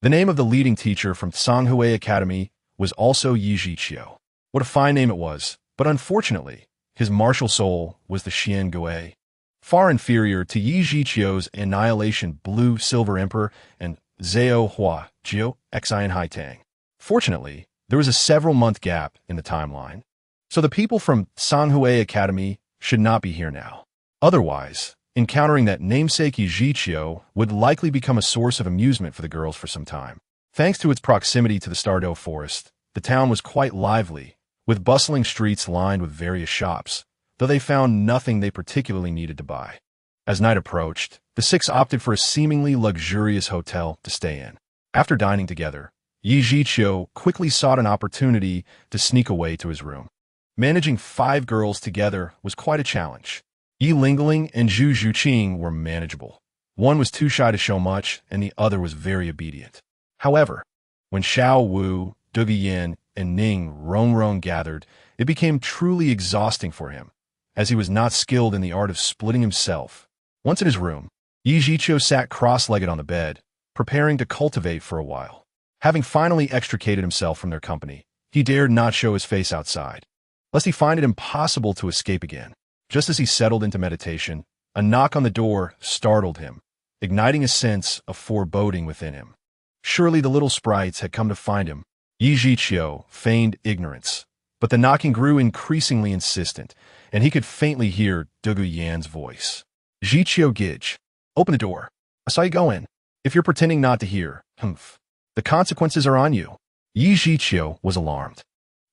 the name of the leading teacher from Songhui Academy was also Yi Zhiqiu. What a fine name it was, but unfortunately, his martial soul was the Xian Gui, far inferior to Yi Zhiqiu's Annihilation Blue-Silver Emperor and Zhao Hua Jiu Xian Hai Tang. Fortunately, there was a several-month gap in the timeline, so the people from Songhui Academy should not be here now. Otherwise, encountering that namesake Yi Zhiqiu would likely become a source of amusement for the girls for some time. Thanks to its proximity to the Douluo forest, the town was quite lively, with bustling streets lined with various shops, though they found nothing they particularly needed to buy. As night approached, the six opted for a seemingly luxurious hotel to stay in. After dining together, Yi Zhiqiu quickly sought an opportunity to sneak away to his room. Managing 5 girls together was quite a challenge. Yi Lingling and Zhu Zhuqing were manageable. One was too shy to show much, and the other was very obedient. However, when Xiao Wu, Dugian, and Ning Rongrong gathered, it became truly exhausting for him, as he was not skilled in the art of splitting himself. Once in his room, Yi Zhiqiu sat cross-legged on the bed, preparing to cultivate for a while. Having finally extricated himself from their company, he dared not show his face outside, lest he find it impossible to escape again. Just as he settled into meditation, a knock on the door startled him, igniting a sense of foreboding within him. Surely the little sprites had come to find him. Yi Zhiqiu feigned ignorance, but the knocking grew increasingly insistent, and he could faintly hear Douluo Yan's voice. Zhiqiu Gij, open the door. I saw you go in. If you're pretending not to hear, the consequences are on you. Yi Zhiqiu was alarmed.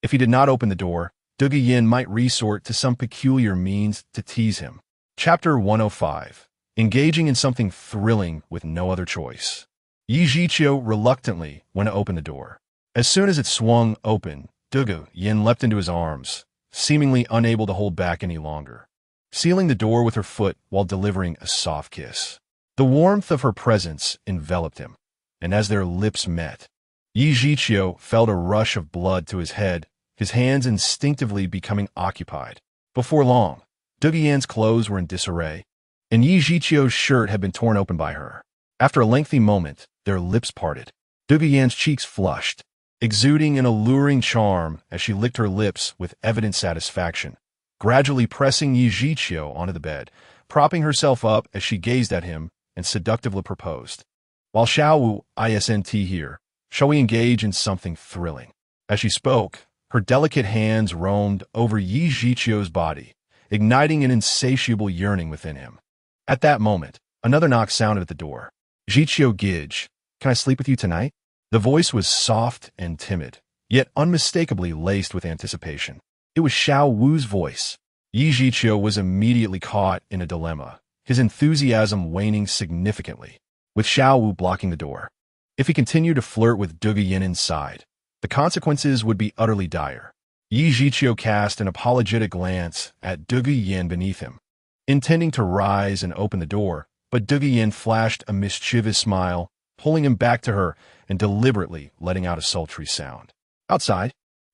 If he did not open the door, Douluo Yan might resort to some peculiar means to tease him. Chapter 105. Engaging in something thrilling with no other choice. Yi Zhiqiu reluctantly went to open the door. As soon as it swung open, Douluo Yan leapt into his arms, seemingly unable to hold back any longer, sealing the door with her foot while delivering a soft kiss. The warmth of her presence enveloped him, and as their lips met, Yi Zhiqiu felt a rush of blood to his head, his hands instinctively becoming occupied. Before long, Douluo Yan's clothes were in disarray, and Yi Zhiqiu's shirt had been torn open by her. After a lengthy moment, their lips parted. Douluo Yan's cheeks flushed, exuding an alluring charm as she licked her lips with evident satisfaction, gradually pressing Yi Zhiqiu onto the bed, propping herself up as she gazed at him and seductively proposed. While shall we isn't here? Shall we engage in something thrilling? As she spoke, her delicate hands roamed over Yi Zhiqiu's body, igniting an insatiable yearning within him. At that moment, another knock sounded at the door. Zhiqiu Gij, can I sleep with you tonight? The voice was soft and timid, yet unmistakably laced with anticipation. It was Xiao Wu's voice. Yi Zhiqiu was immediately caught in a dilemma, his enthusiasm waning significantly, with Xiao Wu blocking the door. If he continued to flirt with Douluo Yan inside, the consequences would be utterly dire. Yi Zhiqiu cast an apologetic glance at Douluo Yan beneath him, intending to rise and open the door, but Douluo Yan flashed a mischievous smile, pulling him back to her and deliberately letting out a sultry sound. Outside,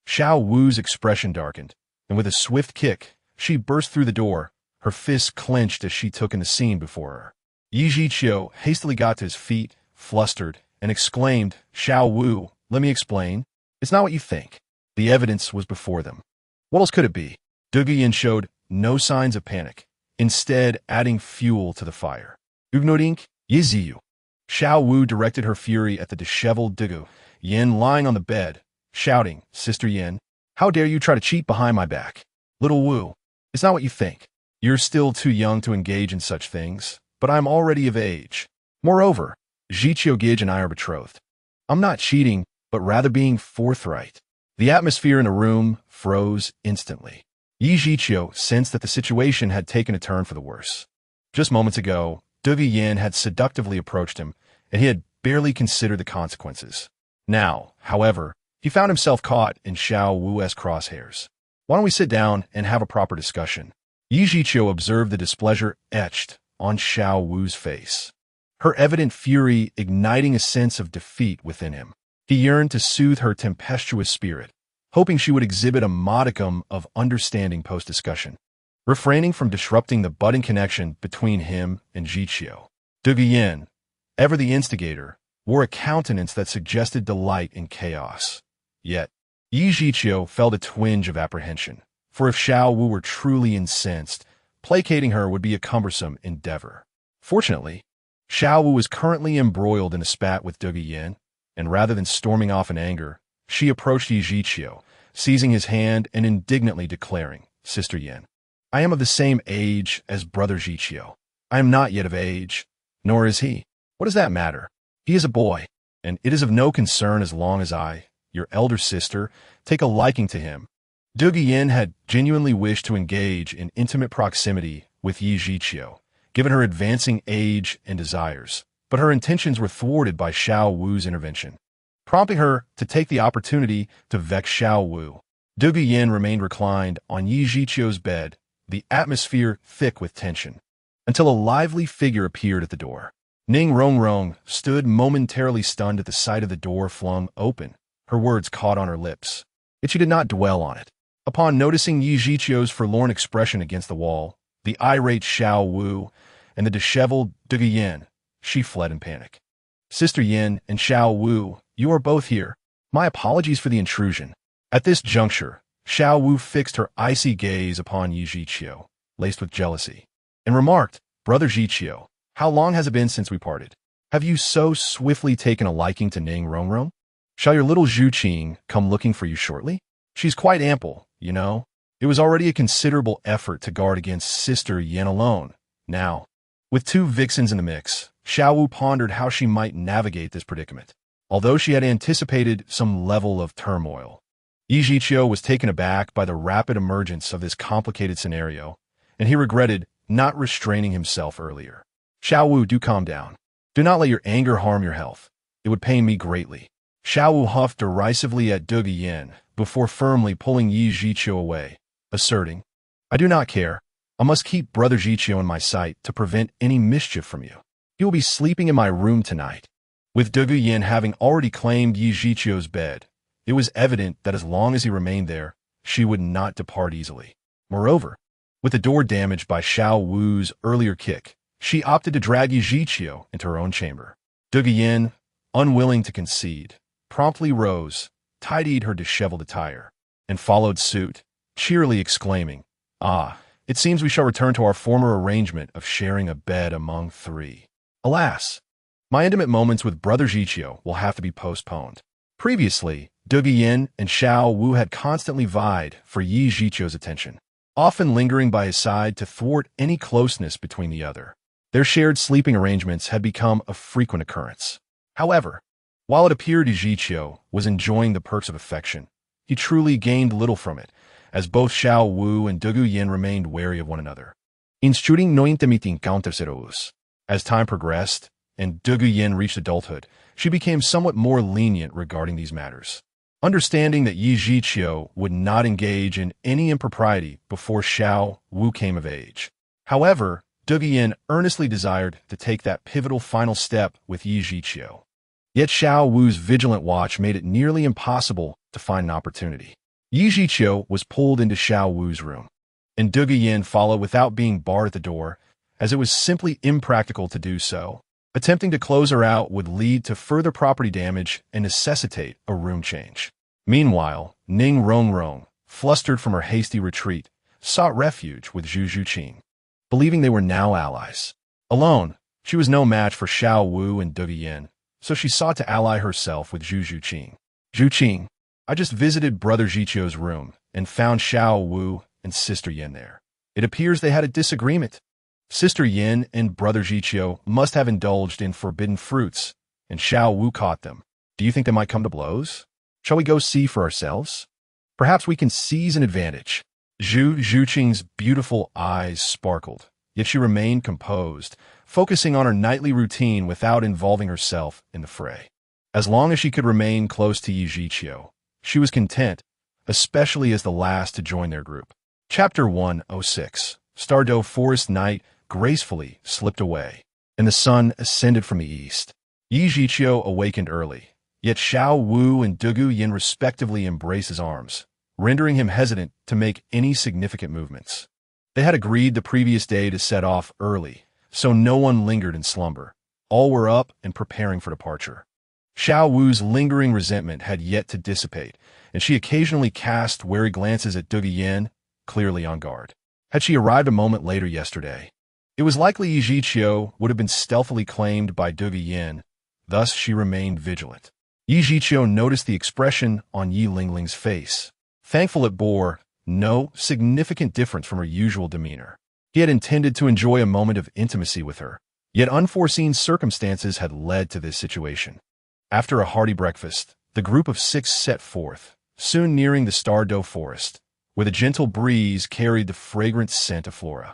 Xiao Wu's expression darkened, and with a swift kick, she burst through the door, her fists clenched as she took in the scene before her. Yi Zhiqiu hastily got to his feet, flustered, and exclaimed, Xiao Wu, let me explain. It's not what you think. The evidence was before them. What else could it be? Douluo Yan showed no signs of panic, instead adding fuel to the fire. Ignorink, Yiziu. Xiao Wu directed her fury at the disheveled Douluo Yan lying on the bed, shouting, Sister Yan, how dare you try to cheat behind my back? Little Wu, it's not what you think. You're still too young to engage in such things, but I'm already of age. Moreover, Zhiqiu Gij and I are betrothed. I'm not cheating, but rather being forthright. The atmosphere in the room froze instantly. Yi Zhiqiu sensed that the situation had taken a turn for the worse. Just moments ago, Douluo Yan had seductively approached him, and he had barely considered the consequences. Now, however, he found himself caught in Xiao Wu's crosshairs. Why don't we sit down and have a proper discussion? Yi Zhiqiu observed the displeasure etched on Xiao Wu's face, her evident fury igniting a sense of defeat within him. He yearned to soothe her tempestuous spirit, hoping she would exhibit a modicum of understanding post-discussion, refraining from disrupting the budding connection between him and Zhiqiu. Douluo Yan, ever the instigator, wore a countenance that suggested delight in chaos. Yet, Yi Zhiqiu felt a twinge of apprehension, for if Xiao Wu were truly incensed, placating her would be a cumbersome endeavor. Fortunately, Xiao Wu was currently embroiled in a spat with Douluo Yan, and rather than storming off in anger, she approached Yi Zhiqiu, seizing his hand and indignantly declaring, Sister Yan, I am of the same age as Brother Zhiqiu. I am not yet of age, nor is he. What does that matter? He is a boy, and it is of no concern as long as I, your elder sister, take a liking to him. Douluo Yan had genuinely wished to engage in intimate proximity with Yi Zhiqiu, given her advancing age and desires, but her intentions were thwarted by Xiao Wu's intervention, prompting her to take the opportunity to vex Xiao Wu. Douluo Yan remained reclined on Yi Zhiqiu's bed, the atmosphere thick with tension, until a lively figure appeared at the door. Ning Rongrong stood momentarily stunned at the sight of the door flung open, her words caught on her lips. Yet she did not dwell on it. Upon noticing Yi Zhiqiu's forlorn expression against the wall, the irate Xiao Wu, and the disheveled Dugu Yin, she fled in panic. Sister Yin and Xiao Wu, you are both here. My apologies for the intrusion. At this juncture, Xiao Wu fixed her icy gaze upon Yi Zhiqiu, laced with jealousy, and remarked, Brother Zhiqiu, how long has it been since we parted? Have you so swiftly taken a liking to Ning Rongrong? Shall your little Zhu Qing come looking for you shortly? She's quite ample, you know. It was already a considerable effort to guard against Sister Yin alone. Now, with two vixens in the mix, Xiao Wu pondered how she might navigate this predicament. Although she had anticipated some level of turmoil, Yi Zhiqiu was taken aback by the rapid emergence of this complicated scenario, and he regretted not restraining himself earlier. Xiao Wu, do calm down. Do not let your anger harm your health. It would pain me greatly. Xiao Wu huffed derisively at Dugu Yin before firmly pulling Yi Zhiqiu away, asserting, I do not care. I must keep Brother Zhiqiu in my sight to prevent any mischief from you. He will be sleeping in my room tonight. With Dugu Yin having already claimed Yi Zhiqiu's bed, it was evident that as long as he remained there, she would not depart easily. Moreover, with the door damaged by Xiao Wu's earlier kick, she opted to drag Yi Zhiqiu into her own chamber. Dugu Yin, unwilling to concede, promptly rose, tidied her disheveled attire, and followed suit, cheerily exclaiming, Ah, it seems we shall return to our former arrangement of sharing a bed among three. Alas, my intimate moments with Brother Zhiqiu will have to be postponed. Previously, Dugu Yin and Xiao Wu had constantly vied for Yi Zhiqiu's attention, often lingering by his side to thwart any closeness between the other. Their shared sleeping arrangements had become a frequent occurrence. However, while it appeared Yi Zhiqiu was enjoying the perks of affection, he truly gained little from it, as both Xiao Wu and Dugu Yin remained wary of one another. Instruting no intimiting counterceros. As time progressed, and Dugu Yin reached adulthood, she became somewhat more lenient regarding these matters. Understanding that Yi Zhiqiu would not engage in any impropriety before Xiao Wu came of age. However, Dugu Yin earnestly desired to take that pivotal final step with Yi Zhiqiu. Yet Xiao Wu's vigilant watch made it nearly impossible to find an opportunity. Yi Zhiqiu was pulled into Xiao Wu's room, and Dugu Yin followed without being barred at the door, as it was simply impractical to do so. Attempting to close her out would lead to further property damage and necessitate a room change. Meanwhile, Ning Rongrong, flustered from her hasty retreat, sought refuge with Zhu Qing, believing they were now allies. Alone, she was no match for Xiao Wu and Dugu Yin, so she sought to ally herself with Zhu Qing. Zhu Qing, I just visited Brother Zhiqiu's room and found Xiao Wu and Sister Yin there. It appears they had a disagreement. Sister Yin and Brother Zhiqiu must have indulged in forbidden fruits, and Xiao Wu caught them. Do you think they might come to blows? Shall we go see for ourselves? Perhaps we can seize an advantage. Zhu Qing's beautiful eyes sparkled, yet she remained composed, focusing on her nightly routine without involving herself in the fray. As long as she could remain close to Yi Zhiqiu, she was content, especially as the last to join their group. Chapter 106. Stardew Forest Night gracefully slipped away, and the sun ascended from the east. Yi Zhiqiu awakened early, yet Xiao Wu and Dugu Yin respectively embraced his arms, rendering him hesitant to make any significant movements. They had agreed the previous day to set off early, so no one lingered in slumber. All were up and preparing for departure. Xiao Wu's lingering resentment had yet to dissipate, and she occasionally cast wary glances at Dugu Yin, clearly on guard. Had she arrived a moment later yesterday, it was likely Yi Zhiqiu would have been stealthily claimed by Dugu Yin, thus she remained vigilant. Yi Zhiqiu noticed the expression on Yi Lingling's face. Thankful it bore no significant difference from her usual demeanor. He had intended to enjoy a moment of intimacy with her, yet unforeseen circumstances had led to this situation. After a hearty breakfast, the group of 6 set forth, soon nearing the Stardew Forest, where the gentle breeze carried the fragrant scent of flora.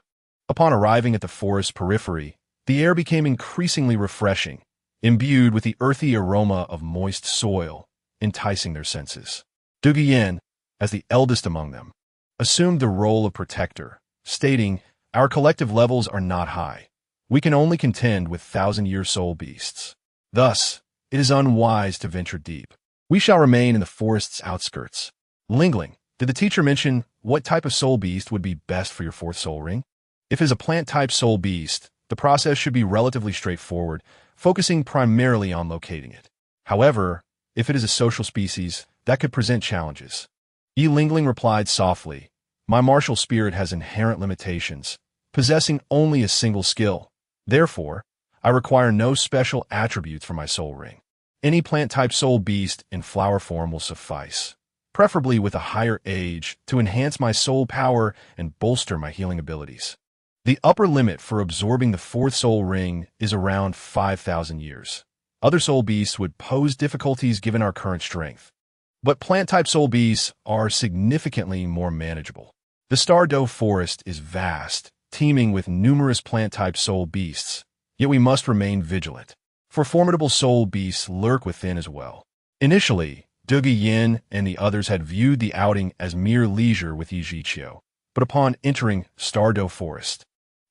Upon arriving at the forest periphery, the air became increasingly refreshing, imbued with the earthy aroma of moist soil, enticing their senses. Dugu Yin, as the eldest among them, assumed the role of protector, stating, Our collective levels are not high. We can only contend with thousand-year soul beasts. Thus, it is unwise to venture deep. We shall remain in the forest's outskirts. Lingling, Did the teacher mention what type of soul beast would be best for your fourth soul ring? If it is a plant-type soul beast, the process should be relatively straightforward, focusing primarily on locating it. However, if it is a social species, that could present challenges. Yi Lingling replied softly, "My martial spirit has inherent limitations, possessing only a single skill. Therefore, I require no special attributes for my soul ring. Any plant-type soul beast in flower form will suffice, preferably with a higher age, to enhance my soul power and bolster my healing abilities. The upper limit for absorbing the fourth soul ring is around 5,000 years. Other soul beasts would pose difficulties given our current strength, but plant-type soul beasts are significantly more manageable. The Douluo forest is vast, teeming with numerous plant-type soul beasts, yet we must remain vigilant, for formidable soul beasts lurk within as well." Initially, Douluo Yin and the others had viewed the outing as mere leisure with Yi Zhiqiu, but upon entering Douluo Forest,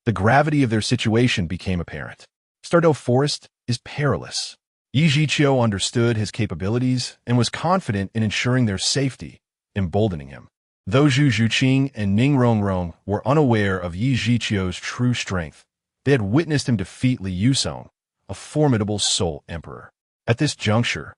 the gravity of their situation became apparent. Douluo Forest is perilous. Yi Zhiqiu understood his capabilities and was confident in ensuring their safety, emboldening him. Though Zhu Zhuqing and Ning Rongrong were unaware of Yi Zhiqiu's true strength, they had witnessed him defeat Li Yusong, a formidable soul emperor. At this juncture,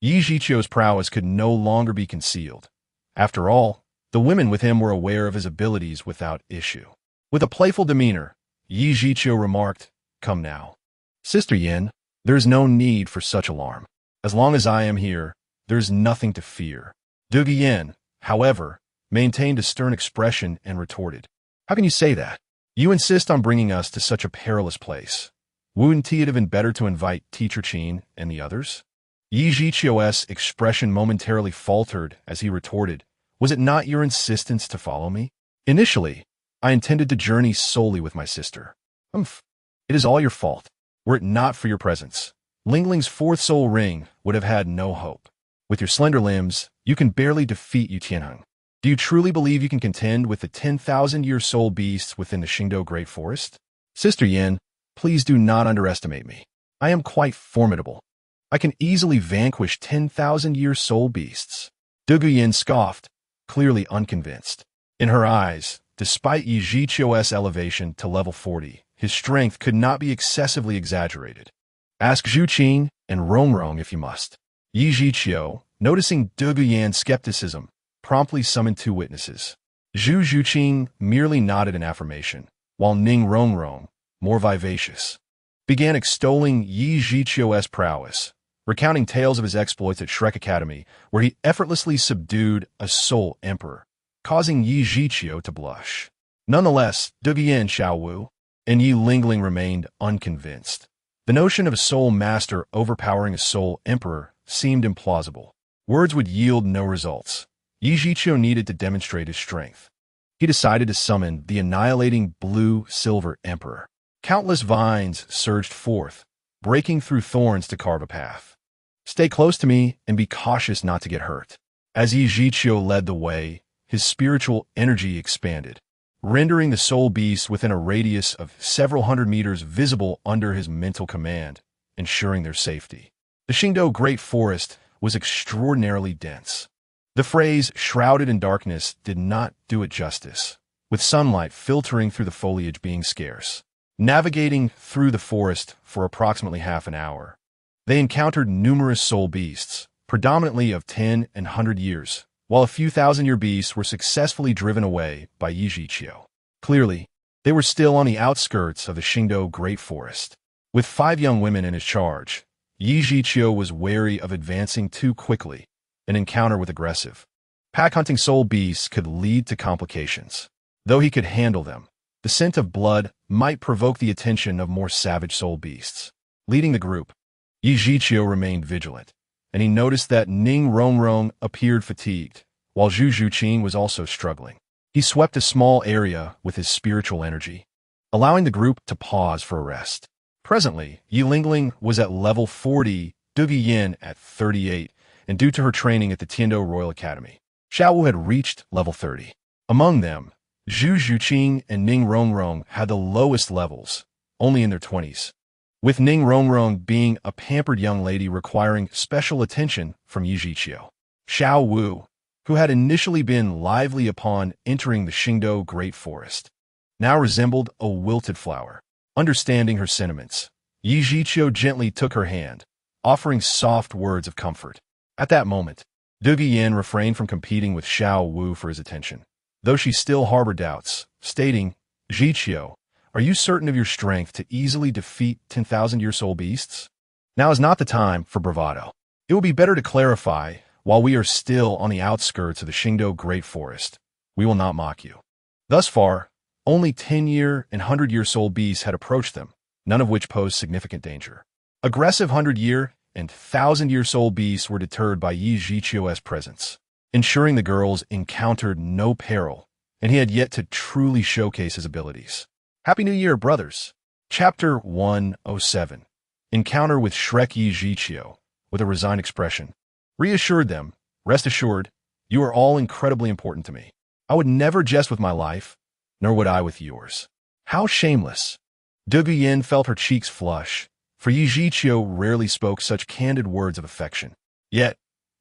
Yi Zhiqiu's prowess could no longer be concealed. After all, the women with him were aware of his abilities without issue. With a playful demeanor, Yi Zhiqiu remarked, "Come now. Sister Yin, there is no need for such alarm. As long as I am here, there is nothing to fear." Douluo Yin, however, maintained a stern expression and retorted, "How can you say that? You insist on bringing us to such a perilous place. Wouldn't it have been better to invite Teacher Qin and the others?" Yi Zhiqiu's expression momentarily faltered as he retorted, "Was it not your insistence to follow me? Initially, I intended to journey solely with my sister. It is all your fault. Were it not for your presence, Lingling's fourth soul ring would have had no hope. With your slender limbs, you can barely defeat Yu Tianheng. Do you truly believe you can contend with the 10,000-year soul beasts within the Xingdou Great Forest? Sister Yin, please do not underestimate me. I am quite formidable. I can easily vanquish 10,000-year soul beasts." Douluo Yin scoffed, clearly unconvinced. In her eyes, despite Yi Zhiqiu's elevation to level 40, his strength could not be excessively exaggerated. "Ask Zhu Qing and Rongrong if you must." Yi Zhiqiu, noticing Douluo Yin's skepticism, promptly summoned 2 witnesses. Zhu Zhuqing merely nodded in affirmation, while Ning Rongrong, more vivacious, began extolling Yi Zhiqiu's prowess, recounting tales of his exploits at Shrek Academy, where he effortlessly subdued a soul emperor, causing Yi Zhiqiu to blush. Nonetheless, Douluo Yin, Xiaowu, and Yi Lingling remained unconvinced. The notion of a soul master overpowering a soul emperor seemed implausible. Words would yield no results. Yi Zhiqiu needed to demonstrate his strength. He decided to summon the annihilating blue-silver emperor. Countless vines surged forth, breaking through thorns to carve a path. "Stay close to me and be cautious not to get hurt." As Yi Zhiqiu led the way, his spiritual energy expanded, rendering the soul beasts within a radius of several hundred meters visible under his mental command, ensuring their safety. The Xingdou Great Forest was extraordinarily dense. The phrase "shrouded in darkness" did not do it justice, with sunlight filtering through the foliage being scarce. Navigating through the forest for approximately half an hour, they encountered numerous soul beasts, predominantly of 10 and 100 years, while a few thousand-year beasts were successfully driven away by Yi Zhiqiu. Clearly, they were still on the outskirts of the Xingdou Great Forest. With 5 young women in his charge, Yi Zhiqiu was wary of advancing too quickly. An encounter with aggressive, pack-hunting soul beasts could lead to complications. Though he could handle them, the scent of blood might provoke the attention of more savage soul beasts. Leading the group, Yi Zhiqiu remained vigilant, and he noticed that Ning Rongrong appeared fatigued, while Zhu Zhuqing was also struggling. He swept a small area with his spiritual energy, allowing the group to pause for a rest. Presently, Yi Lingling was at level 40, Douluo Yin at 38, and due to her training at the Tiandou Royal Academy, Xiaowu had reached level 30. Among them, Zhu Zhuqing and Ning Rongrong had the lowest levels, only in their 20s, with Ning Rongrong being a pampered young lady requiring special attention from Yi Zhiqiu. Xiaowu, who had initially been lively upon entering the Qingdao Great Forest, now resembled a wilted flower. Understanding her sentiments, Yi Zhiqiu gently took her hand, offering soft words of comfort. At that moment, Du Guiyan refrained from competing with Xiao Wu for his attention, though she still harbored doubts, stating, "Zhiqiu, are you certain of your strength to easily defeat 10,000-year soul beasts? Now is not the time for bravado. It will be better to clarify, while we are still on the outskirts of the Qingdao Great Forest, we will not mock you." Thus far, only 10-year and 100-year soul beasts had approached them, none of which posed significant danger. Aggressive 100-year and 1,000-year soul beasts were deterred by Yi Zhiqiu's presence, ensuring the girls encountered no peril, and he had yet to truly showcase his abilities. Happy New Year, brothers! Chapter 107. Encounter with Shrek. Yi Zhiqiu, with a resigned expression, reassured them, "Rest assured, you are all incredibly important to me. I would never jest with my life, nor would I with yours." How shameless! Du Guiyan felt her cheeks flush, for Yi Zhiqiu rarely spoke such candid words of affection. Yet,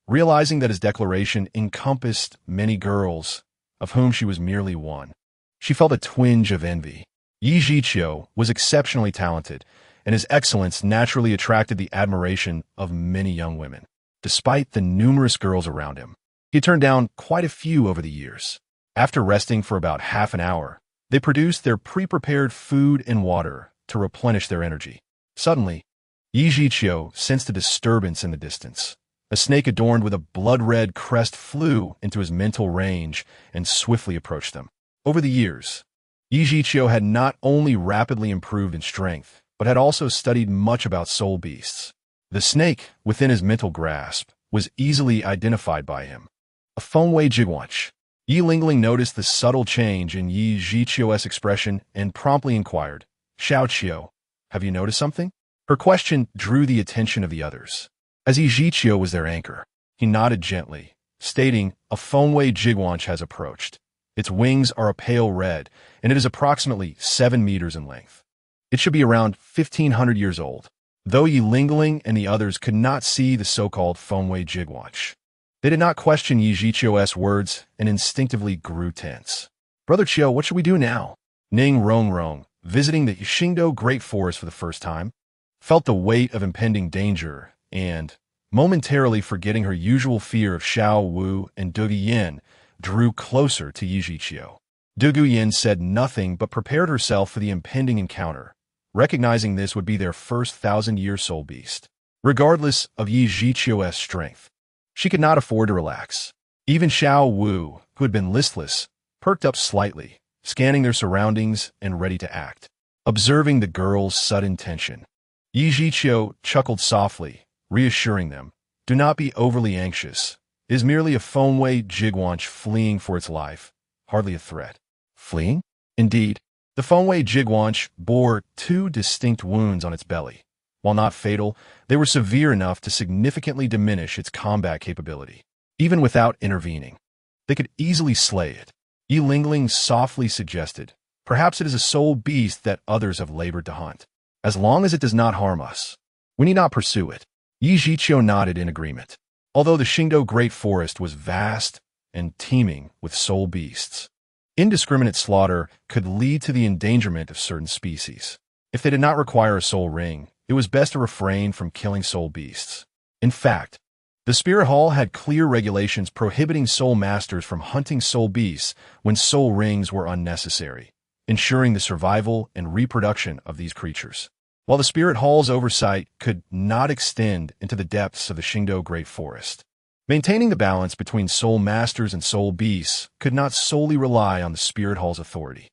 realizing that his declaration encompassed many girls, of whom she was merely one, she felt a twinge of envy. Yi Zhiqiu was exceptionally talented, and his excellence naturally attracted the admiration of many young women. Despite the numerous girls around him, he had turned down quite a few over the years. After resting for about half an hour, they produced their pre-prepared food and water to replenish their energy. Suddenly, Yi Zhiqiu sensed a disturbance in the distance. A snake adorned with a blood-red crest flew into his mental range and swiftly approached them. Over the years, Yi Zhiqiu had not only rapidly improved in strength, but had also studied much about soul beasts. The snake, within his mental grasp, was easily identified by him. A Fengwei Jigwanch. Yi Lingling noticed the subtle change in Yi Zhiqiu's expression and promptly inquired, "Xiao Qiu, have you noticed something?" Her question drew the attention of the others. As Yi Zhiqiu was their anchor, he nodded gently, stating, "A Fengwei Jigwanch has approached. Its wings are a pale red, and it is approximately 7 meters in length. It should be around 1,500 years old." Though Yi Lingling and the others could not see the so-called Fengwei Jigwanch, they did not question Yi Zhiqiu's words and instinctively grew tense. "Brother Qiu, what should we do now?" Ning Rongrong, visiting the Qingdao Great Forest for the first time, felt the weight of impending danger and, momentarily forgetting her usual fear of Xiao Wu and Du Guiyan, drew closer to Yi Zhiqiu. Du Guiyan said nothing but prepared herself for the impending encounter, recognizing this would be their first 1,000-year soul beast. Regardless of Yi Zhiqiu's strength, she could not afford to relax. Even Xiao Wu, who had been listless, perked up slightly, scanning their surroundings and ready to act. Observing the girls' sudden tension, Yi Zhiqiu chuckled softly, reassuring them, "Do not be overly anxious. It is merely a Fengwei Jigwanch fleeing for its life, hardly a threat." Fleeing? Indeed, the Fengwei Jigwanch bore 2 distinct wounds on its belly. While not fatal, they were severe enough to significantly diminish its combat capability. Even without intervening, they could easily slay it. Yi Lingling softly suggested, "Perhaps it is a soul beast that others have labored to hunt. As long as it does not harm us, we need not pursue it." Yi Zhiqiu nodded in agreement. Although the Qingdao Great Forest was vast and teeming with soul beasts, indiscriminate slaughter could lead to the endangerment of certain species. If they did not require a soul ring, it was best to refrain from killing soul beasts. In fact, the Spirit Hall had clear regulations prohibiting soul masters from hunting soul beasts when soul rings were unnecessary, ensuring the survival and reproduction of these creatures. While the Spirit Hall's oversight could not extend into the depths of the Qingdao Great Forest, maintaining the balance between soul masters and soul beasts could not solely rely on the Spirit Hall's authority.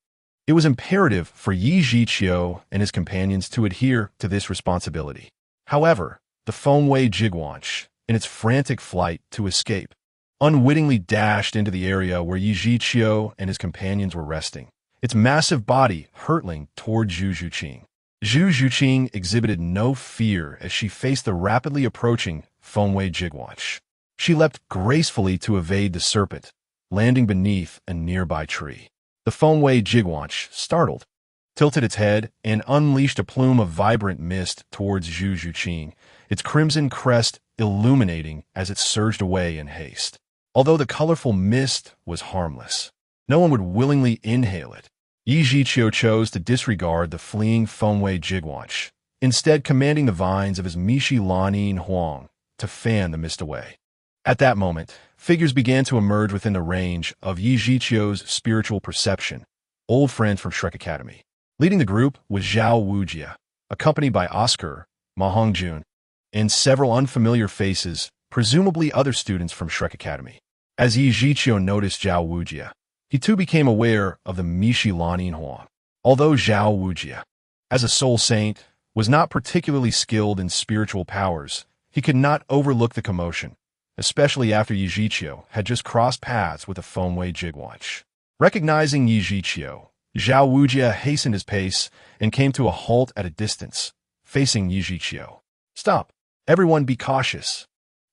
It was imperative for Yi Zhiqiu and his companions to adhere to this responsibility. However, the Fengwei Jigwanch, in its frantic flight to escape, unwittingly dashed into the area where Yi Zhiqiu and his companions were resting, its massive body hurtling toward Zhu Zhuqing. Zhu Zhuqing exhibited no fear as she faced the rapidly approaching Fengwei Jigwanch. She leapt gracefully to evade the serpent, landing beneath a nearby tree. The Fengwei Jigwanch, startled, tilted its head and unleashed a plume of vibrant mist towards Zhu Zhuqing, its crimson crest illuminating as it surged away in haste. Although the colorful mist was harmless, no one would willingly inhale it. Yi Zhiqiu chose to disregard the fleeing Fengwei Jigwanch, instead commanding the vines of his Mishi Lanin Huang to fan the mist away. At that moment, figures began to emerge within the range of Yi Zhiqiu's spiritual perception, old friends from Shrek Academy. Leading the group was Zhao Wujia, accompanied by Oscar, Ma Hongjun, and several unfamiliar faces, presumably other students from Shrek Academy. As Yi Zhiqiu noticed Zhao Wujia, he too became aware of the Mishi Lanin Huang. Although Zhao Wujia, as a soul saint, was not particularly skilled in spiritual powers, he could not overlook the commotion, especially after Yi Zhiqiu had just crossed paths with a Fengwei Jigwanch. Recognizing Yi Zhiqiu, Zhao Wujia hastened his pace and came to a halt at a distance, facing Yi Zhiqiu. "Stop! Everyone be cautious!"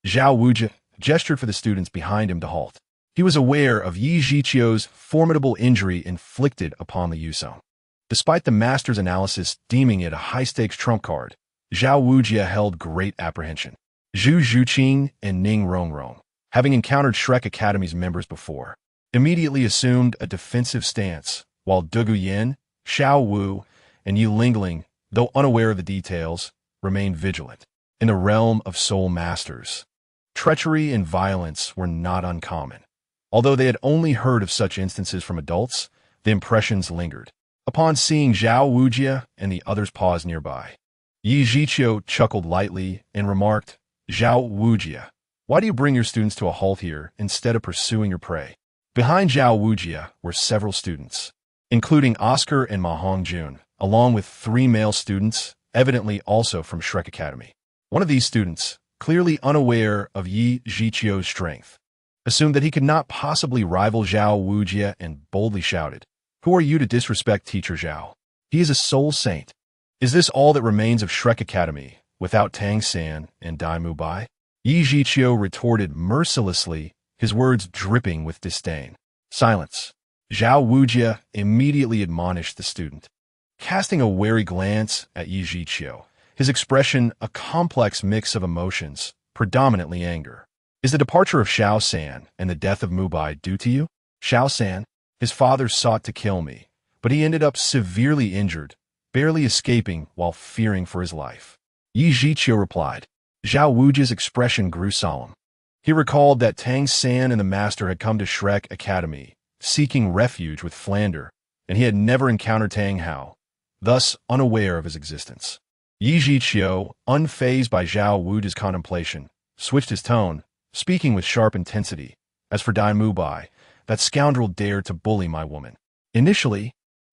Zhao Wujia gestured for the students behind him to halt. He was aware of Yi Zhiqiu's formidable injury inflicted upon the Yusong. Despite the master's analysis deeming it a high-stakes trump card, Zhao Wujia held great apprehension. Zhu Zhuqing and Ning Rongrong, having encountered Shrek Academy's members before, immediately assumed a defensive stance, while Dugu Yin, Xiao Wu, and Yi Lingling, though unaware of the details, remained vigilant. In the realm of soul masters, treachery and violence were not uncommon. Although they had only heard of such instances from adults, the impressions lingered. Upon seeing Zhao Wujia and the others pause nearby, Yi Zhiqiu chuckled lightly and remarked, "Zhao Wujia, why do you bring your students to a halt here instead of pursuing your prey?" Behind Zhao Wujia were several students, including Oscar and Ma Hongjun, along with 3 male students, evidently also from Shrek Academy. One of these students, clearly unaware of Yi Zhiqiu's strength, assumed that he could not possibly rival Zhao Wujia and boldly shouted, "Who are you to disrespect Teacher Zhao? He is a soul saint. Is this all that remains of Shrek Academy, without Tang San and Dai Mu Bai?" Yi Zhiqiu retorted mercilessly, his words dripping with disdain. "Silence." Zhao Wujia immediately admonished the student. Casting a wary glance at Yi Zhiqiu, his expression a complex mix of emotions, predominantly anger. "Is the departure of Xiao San and the death of Mu Bai due to you?" "Xiao San, his father sought to kill me, but he ended up severely injured, barely escaping while fearing for his life," Yi Zhiqiu replied. Zhao Wujia's expression grew solemn. He recalled that Tang San and the master had come to Shrek Academy, seeking refuge with Flander, and he had never encountered Tang Hao, thus unaware of his existence. Yi Zhiqiu, unfazed by Zhao Wujia's contemplation, switched his tone, speaking with sharp intensity. "As for Dai Mu Bai, that scoundrel dared to bully my woman. Initially,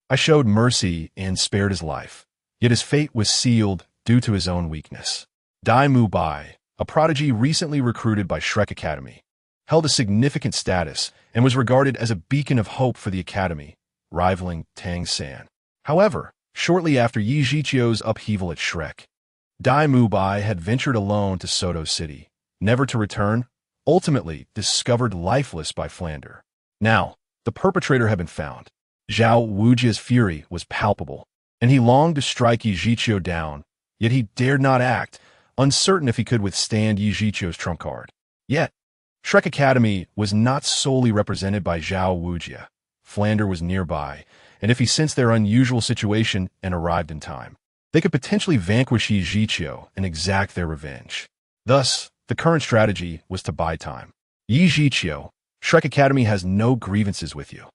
I showed mercy and spared his life, yet his fate was sealed due to his own weakness." Dai Mu Bai, a prodigy recently recruited by Shrek Academy, held a significant status and was regarded as a beacon of hope for the academy, rivaling Tang San. However, shortly after Yi Zhiqiu's upheaval at Shrek, Dai Mu Bai had ventured alone to Soto City, never to return, ultimately discovered lifeless by Flander. Now, the perpetrator had been found. Zhao Wujia's fury was palpable, and he longed to strike Yi Zhiqiu down, yet he dared not act, uncertain if he could withstand Yi Zhiqiu's trump card. Yet, Shrek Academy was not solely represented by Zhao Wujia. Flander was nearby, and if he sensed their unusual situation and arrived in time, they could potentially vanquish Yi Zhiqiu and exact their revenge. Thus, the current strategy was to buy time. "Yi Zhiqiu, Shrek Academy has no grievances with you.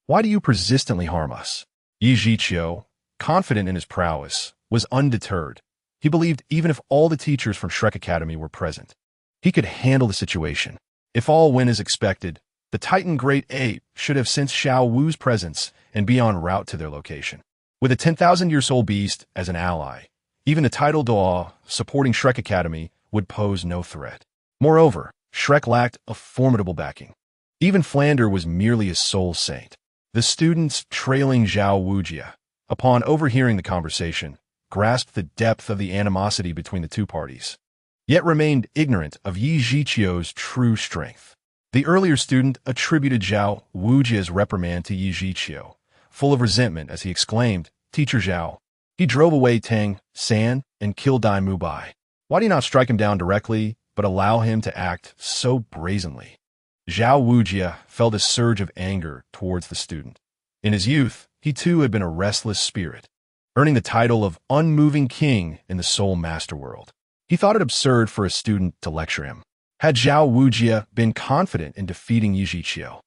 Why do you persistently harm us?" Yi Zhiqiu, confident in his prowess, was undeterred. He believed even if all the teachers from Shrek Academy were present, he could handle the situation. If all went as expected, the Titan Great Ape should have sensed Xiao Wu's presence and be en route to their location. With a 10,000-year-old beast as an ally, even the title Douluo supporting Shrek Academy would pose no threat. Moreover, Shrek lacked a formidable backing. Even Flander was merely a soul saint. The students trailing Zhao Wujia, upon overhearing the conversation, grasped the depth of the animosity between the two parties, yet remained ignorant of Yi Zhiqiu's true strength. The earlier student attributed Zhao Wujia's reprimand to Yi Zhiqiu, full of resentment as he exclaimed, "Teacher Zhao, he drove away Tang San and killed Dai Mu Bai. Why do you not strike him down directly, but allow him to act so brazenly?" Zhao Wujie felt a surge of anger towards the student. In his youth, he too had been a restless spirit, earning the title of unmoving king in the Soul Master world. He thought it absurd for a student to lecture him. Had Zhao Wujie been confident in defeating Yi Zhiqiu,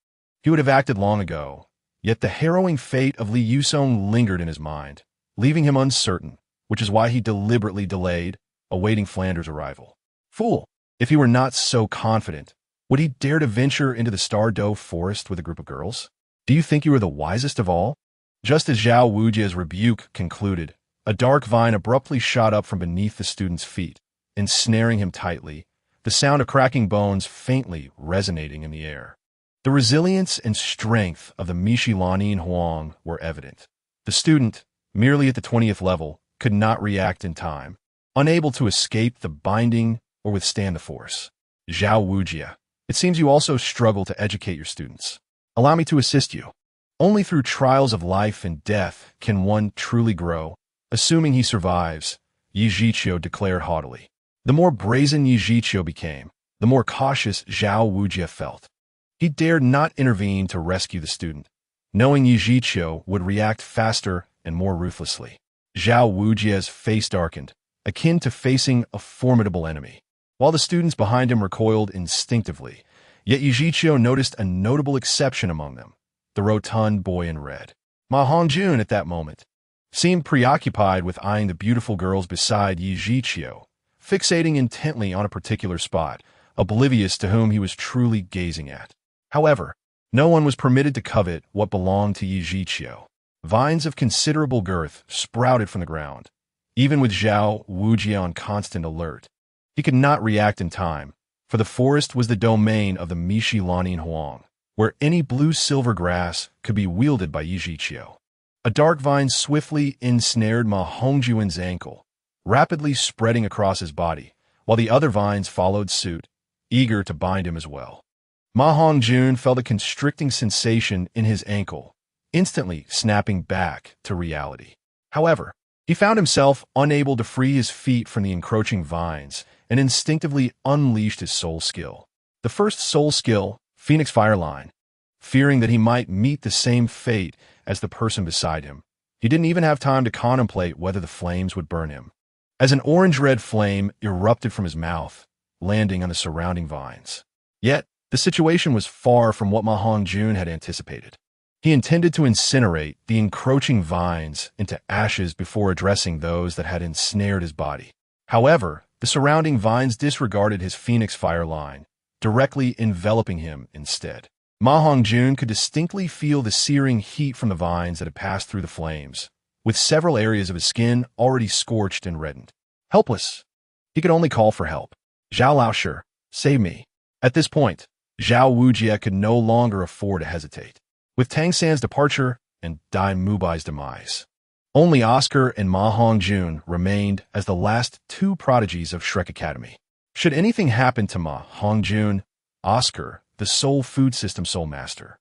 he would have acted long ago, yet the harrowing fate of Li Yusong lingered in his mind, leaving him uncertain, which is why he deliberately delayed, awaiting Flanders' arrival. Fool! If he were not so confident, would he dare to venture into the Stardow forest with a group of girls? Do you think you are the wisest of all? Just as Zhao Wujie's rebuke concluded, a dark vine abruptly shot up from beneath the student's feet, ensnaring him tightly, the sound of cracking bones faintly resonating in the air. The resilience and strength of the Mishi Lanin Huang were evident. The student, merely at the 20th level, could not react in time, unable to escape the binding or withstand the force. Zhao Wujie, it seems you also struggle to educate your students. Allow me to assist you. Only through trials of life and death can one truly grow, assuming he survives, Yi Zhiqiu declared haughtily. The more brazen Yi Zhiqiu became, the more cautious Zhao Wujie felt. He dared not intervene to rescue the student, knowing Yi Zhiqiu would react faster and more ruthlessly. Zhao Wujie's face darkened, akin to facing a formidable enemy. While the students behind him recoiled instinctively, yet Yi Zhiqiu noticed a notable exception among them, the rotund boy in red. Ma Hongjun at that moment seemed preoccupied with eyeing the beautiful girls beside Yi Zhiqiu, fixating intently on a particular spot, oblivious to whom he was truly gazing at. However, no one was permitted to covet what belonged to Yi Zhiqiu. Vines of considerable girth sprouted from the ground. Even with Zhao Wujie on constant alert, he could not react in time, for the forest was the domain of the Mishi Lanin Huang, where any blue-silver grass could be wielded by Yi Zhiqiu. A dark vine swiftly ensnared Ma Hongjun's ankle, rapidly spreading across his body, while the other vines followed suit, eager to bind him as well. Ma Hongjun felt a constricting sensation in his ankle, instantly snapping back to reality. However, he found himself unable to free his feet from the encroaching vines and instinctively unleashed his soul skill. The first soul skill, Phoenix Fireline. Fearing that he might meet the same fate as the person beside him, he didn't even have time to contemplate whether the flames would burn him, as an orange-red flame erupted from his mouth, landing on the surrounding vines. Yet, the situation was far from what Ma Hongjun had anticipated. He intended to incinerate the encroaching vines into ashes before addressing those that had ensnared his body. However, the surrounding vines disregarded his Phoenix Fire line, directly enveloping him instead. Ma Hongjun could distinctly feel the searing heat from the vines that had passed through the flames, with several areas of his skin already scorched and reddened. Helpless, he could only call for help. Zhao Laoshi, save me. At this point, Zhao Wujie could no longer afford to hesitate. With Tang San's departure and Dai Mubai's demise, only Oscar and Ma Hongjun remained as the last two prodigies of Shrek Academy. Should anything happen to Ma Hongjun, Oscar, the Soul Food System Soul Master,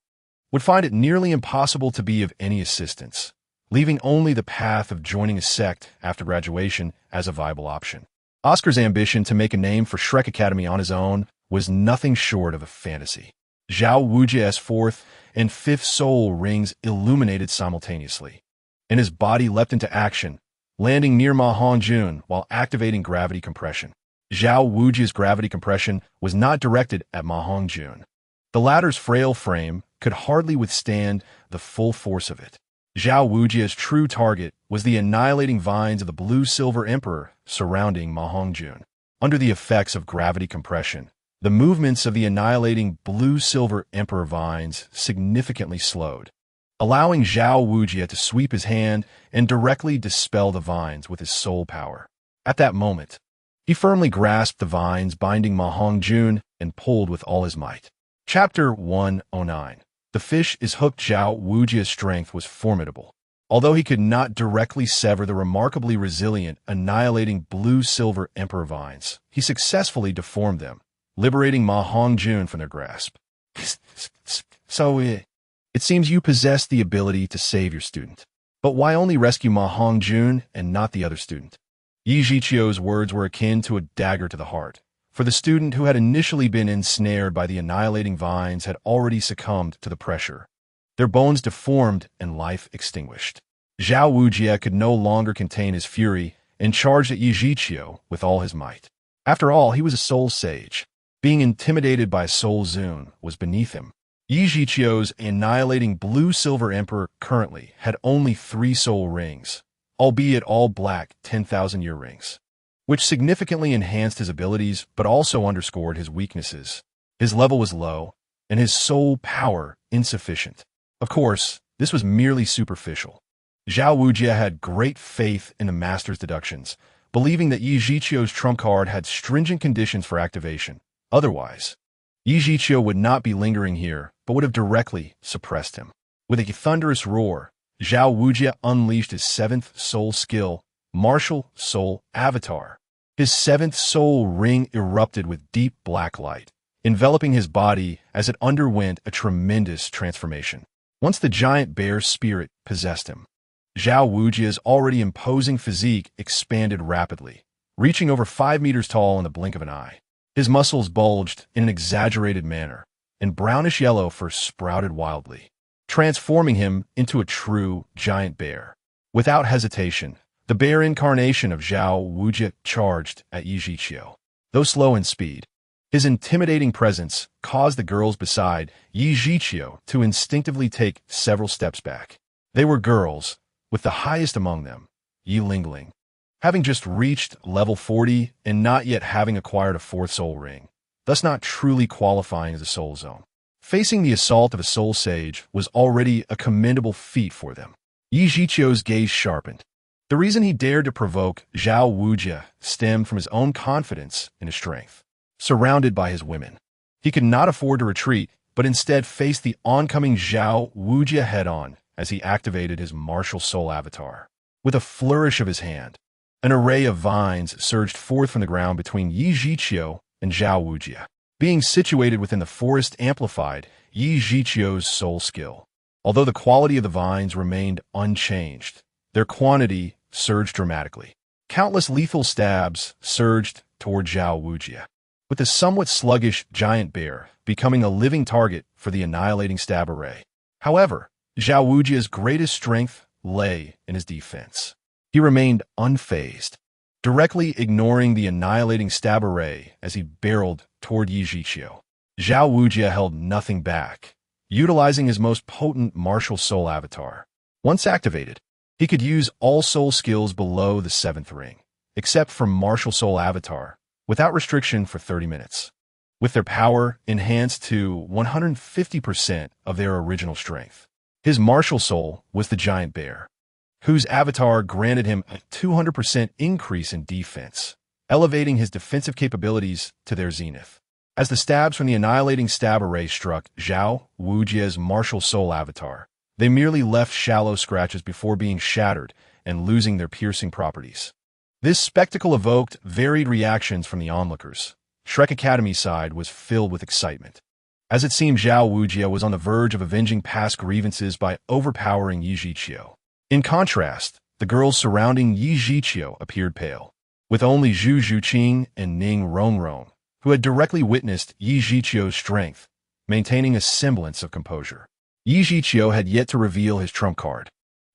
would find it nearly impossible to be of any assistance, leaving only the path of joining a sect after graduation as a viable option. Oscar's ambition to make a name for Shrek Academy on his own was nothing short of a fantasy. Zhao Wujie's fourth and fifth soul rings illuminated simultaneously, and his body leapt into action, landing near Ma Hongjun while activating gravity compression. Zhao Wujie's gravity compression was not directed at Ma Hongjun. The latter's frail frame could hardly withstand the full force of it. Zhao Wujie's true target was the annihilating vines of the Blue-Silver Emperor surrounding Ma Hongjun. Under the effects of gravity compression, the movements of the annihilating Blue-Silver Emperor vines significantly slowed, allowing Zhao Wujie to sweep his hand and directly dispel the vines with his soul power. At that moment, he firmly grasped the vines binding Ma Hongjun and pulled with all his might. Chapter 109. The fish is hooked. Zhao Wujie's strength was formidable. Although he could not directly sever the remarkably resilient, annihilating Blue-Silver Emperor vines, he successfully deformed them, liberating Ma Hongjun from their grasp. So, it seems you possess the ability to save your student. But why only rescue Ma Hongjun and not the other student? Yi Zhiqiu's words were akin to a dagger to the heart, for the student who had initially been ensnared by the annihilating vines had already succumbed to the pressure. Their bones deformed and life extinguished. Zhao Wujie could no longer contain his fury and charged at Yi Zhiqiu with all his might. After all, he was a soul sage. Being intimidated by Soul Zun was beneath him. Yi Zhiqiu's annihilating blue-silver emperor currently had only 3 soul rings, albeit all black 10,000-year rings, which significantly enhanced his abilities but also underscored his weaknesses. His level was low, and his soul power insufficient. Of course, this was merely superficial. Zhao Wujie had great faith in the master's deductions, believing that Yi Zhiqiu's trump card had stringent conditions for activation. Otherwise, Yi Zhiqiu would not be lingering here, but would have directly suppressed him. With a thunderous roar, Zhao Wujie unleashed his 7th soul skill, Martial Soul Avatar. His 7th soul ring erupted with deep black light, enveloping his body as it underwent a tremendous transformation. Once the giant bear's spirit possessed him, Zhao Wujie's already imposing physique expanded rapidly, reaching over 5 meters tall in the blink of an eye. His muscles bulged in an exaggerated manner, and brownish yellow fur sprouted wildly, transforming him into a true giant bear. Without hesitation, the bear incarnation of Zhao Wujie charged at Yi Zhiqiu. Though slow in speed, his intimidating presence caused the girls beside Yi Zhiqiu to instinctively take several steps back. They were girls, with the highest among them, Yi Lingling, having just reached level 40 and not yet having acquired a 4th soul ring, thus not truly qualifying as a soul zone. Facing the assault of a soul sage was already a commendable feat for them. Yi Zhiqiu's gaze sharpened. The reason he dared to provoke Zhao Wujie stemmed from his own confidence in his strength. Surrounded by his women, he could not afford to retreat, but instead faced the oncoming Zhao Wujie head-on as he activated his martial soul avatar. With a flourish of his hand, an array of vines surged forth from the ground between Yi Zhiqiu and Zhao Wujie. Being situated within the forest amplified Yi Zhiqiu's soul skill. Although the quality of the vines remained unchanged, their quantity surged dramatically. Countless lethal stabs surged toward Zhao Wujie, with the somewhat sluggish giant bear becoming a living target for the annihilating stab array. However, Zhao Wujie's greatest strength lay in his defense. He remained unfazed, directly ignoring the annihilating stab array as he barreled toward Yi Zhiqiu. Zhao Wujie held nothing back, utilizing his most potent martial soul avatar. Once activated, he could use all soul skills below the 7th ring, except for martial soul avatar, without restriction for 30 minutes, with their power enhanced to 150% of their original strength. His martial soul was the giant bear, whose avatar granted him a 200% increase in defense, elevating his defensive capabilities to their zenith. As the stabs from the annihilating stab array struck Zhao Wujie's martial soul avatar, they merely left shallow scratches before being shattered and losing their piercing properties. This spectacle evoked varied reactions from the onlookers. Shrek Academy's side was filled with excitement, as it seemed Zhao Wujie was on the verge of avenging past grievances by overpowering Yi Zhiqiu. In contrast, the girls surrounding Yi Zhiqiu appeared pale, with only Zhu Zhuqing and Ning Rongrong, who had directly witnessed Yi Zhiqiu's strength, maintaining a semblance of composure. Yi Zhiqiu had yet to reveal his trump card,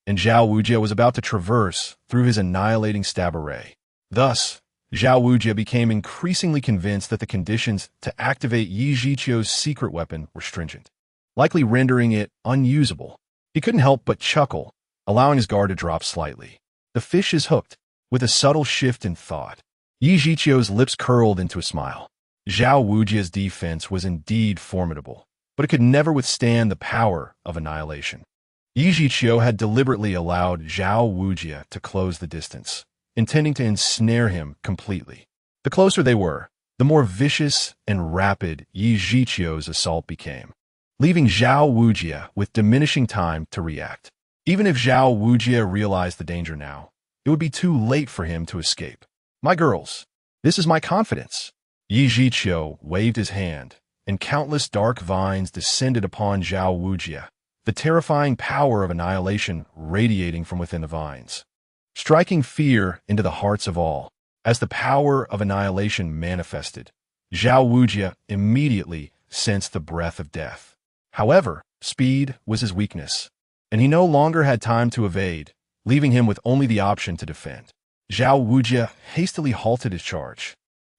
and Zhao Wujie was about to traverse through his annihilating stab array. Thus, Zhao Wujie became increasingly convinced that the conditions to activate Yi Zhiqiu's secret weapon were stringent, likely rendering it unusable. He couldn't help but chuckle, allowing his guard to drop slightly. The fish is hooked. With a subtle shift in thought, Yi Zhiqiu's lips curled into a smile. Zhao Wujie's defense was indeed formidable, but it could never withstand the power of annihilation. Yi Zhiqiu had deliberately allowed Zhao Wujie to close the distance, intending to ensnare him completely. The closer they were, the more vicious and rapid Yi Zhiqiu's assault became, leaving Zhao Wujie with diminishing time to react. Even if Zhao Wujie realized the danger now, it would be too late for him to escape. My girls, this is my confidence. Yi Zhiqiu waved his hand, and countless dark vines descended upon Zhao Wujie, the terrifying power of annihilation radiating from within the vines, striking fear into the hearts of all. As the power of annihilation manifested, Zhao Wujia immediately sensed the breath of death. However, speed was his weakness, and he no longer had time to evade, leaving him with only the option to defend. Zhao Wujia hastily halted his charge,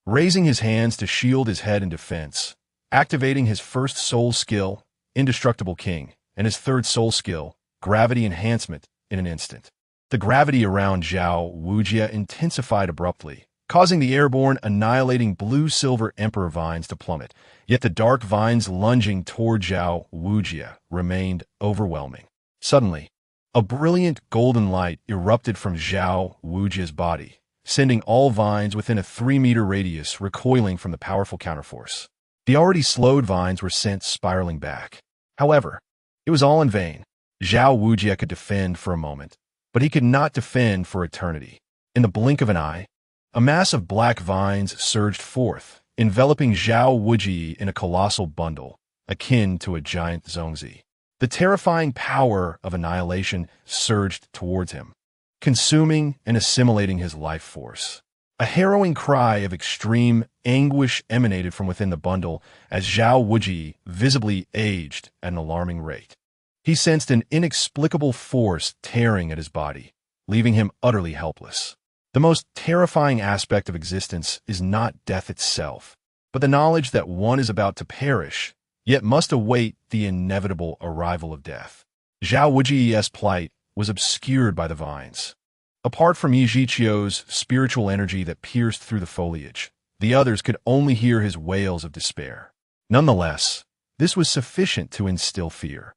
raising his hands to shield his head in defense, activating his first soul skill, Indestructible King, and his third soul skill, Gravity Enhancement, in an instant. The gravity around Zhao Wujia intensified abruptly, causing the airborne, annihilating blue-silver emperor vines to plummet, yet the dark vines lunging toward Zhao Wujia remained overwhelming. Suddenly, a brilliant golden light erupted from Zhao Wujia's body, sending all vines within a 3-meter radius recoiling from the powerful counterforce. The already slowed vines were sent spiraling back. However, it was all in vain. Zhao Wujia could defend for a moment, but he could not defend for eternity. In the blink of an eye, a mass of black vines surged forth, enveloping Zhao Wujia in a colossal bundle, akin to a giant zongzi. The terrifying power of annihilation surged towards him, consuming and assimilating his life force. A harrowing cry of extreme anguish emanated from within the bundle as Zhao Wujia visibly aged at an alarming rate. He sensed an inexplicable force tearing at his body, leaving him utterly helpless. The most terrifying aspect of existence is not death itself, but the knowledge that one is about to perish, yet must await the inevitable arrival of death. Zhao Wujia's plight was obscured by the vines. Apart from Yi Zhiqiu's spiritual energy that pierced through the foliage, the others could only hear his wails of despair. Nonetheless, this was sufficient to instill fear.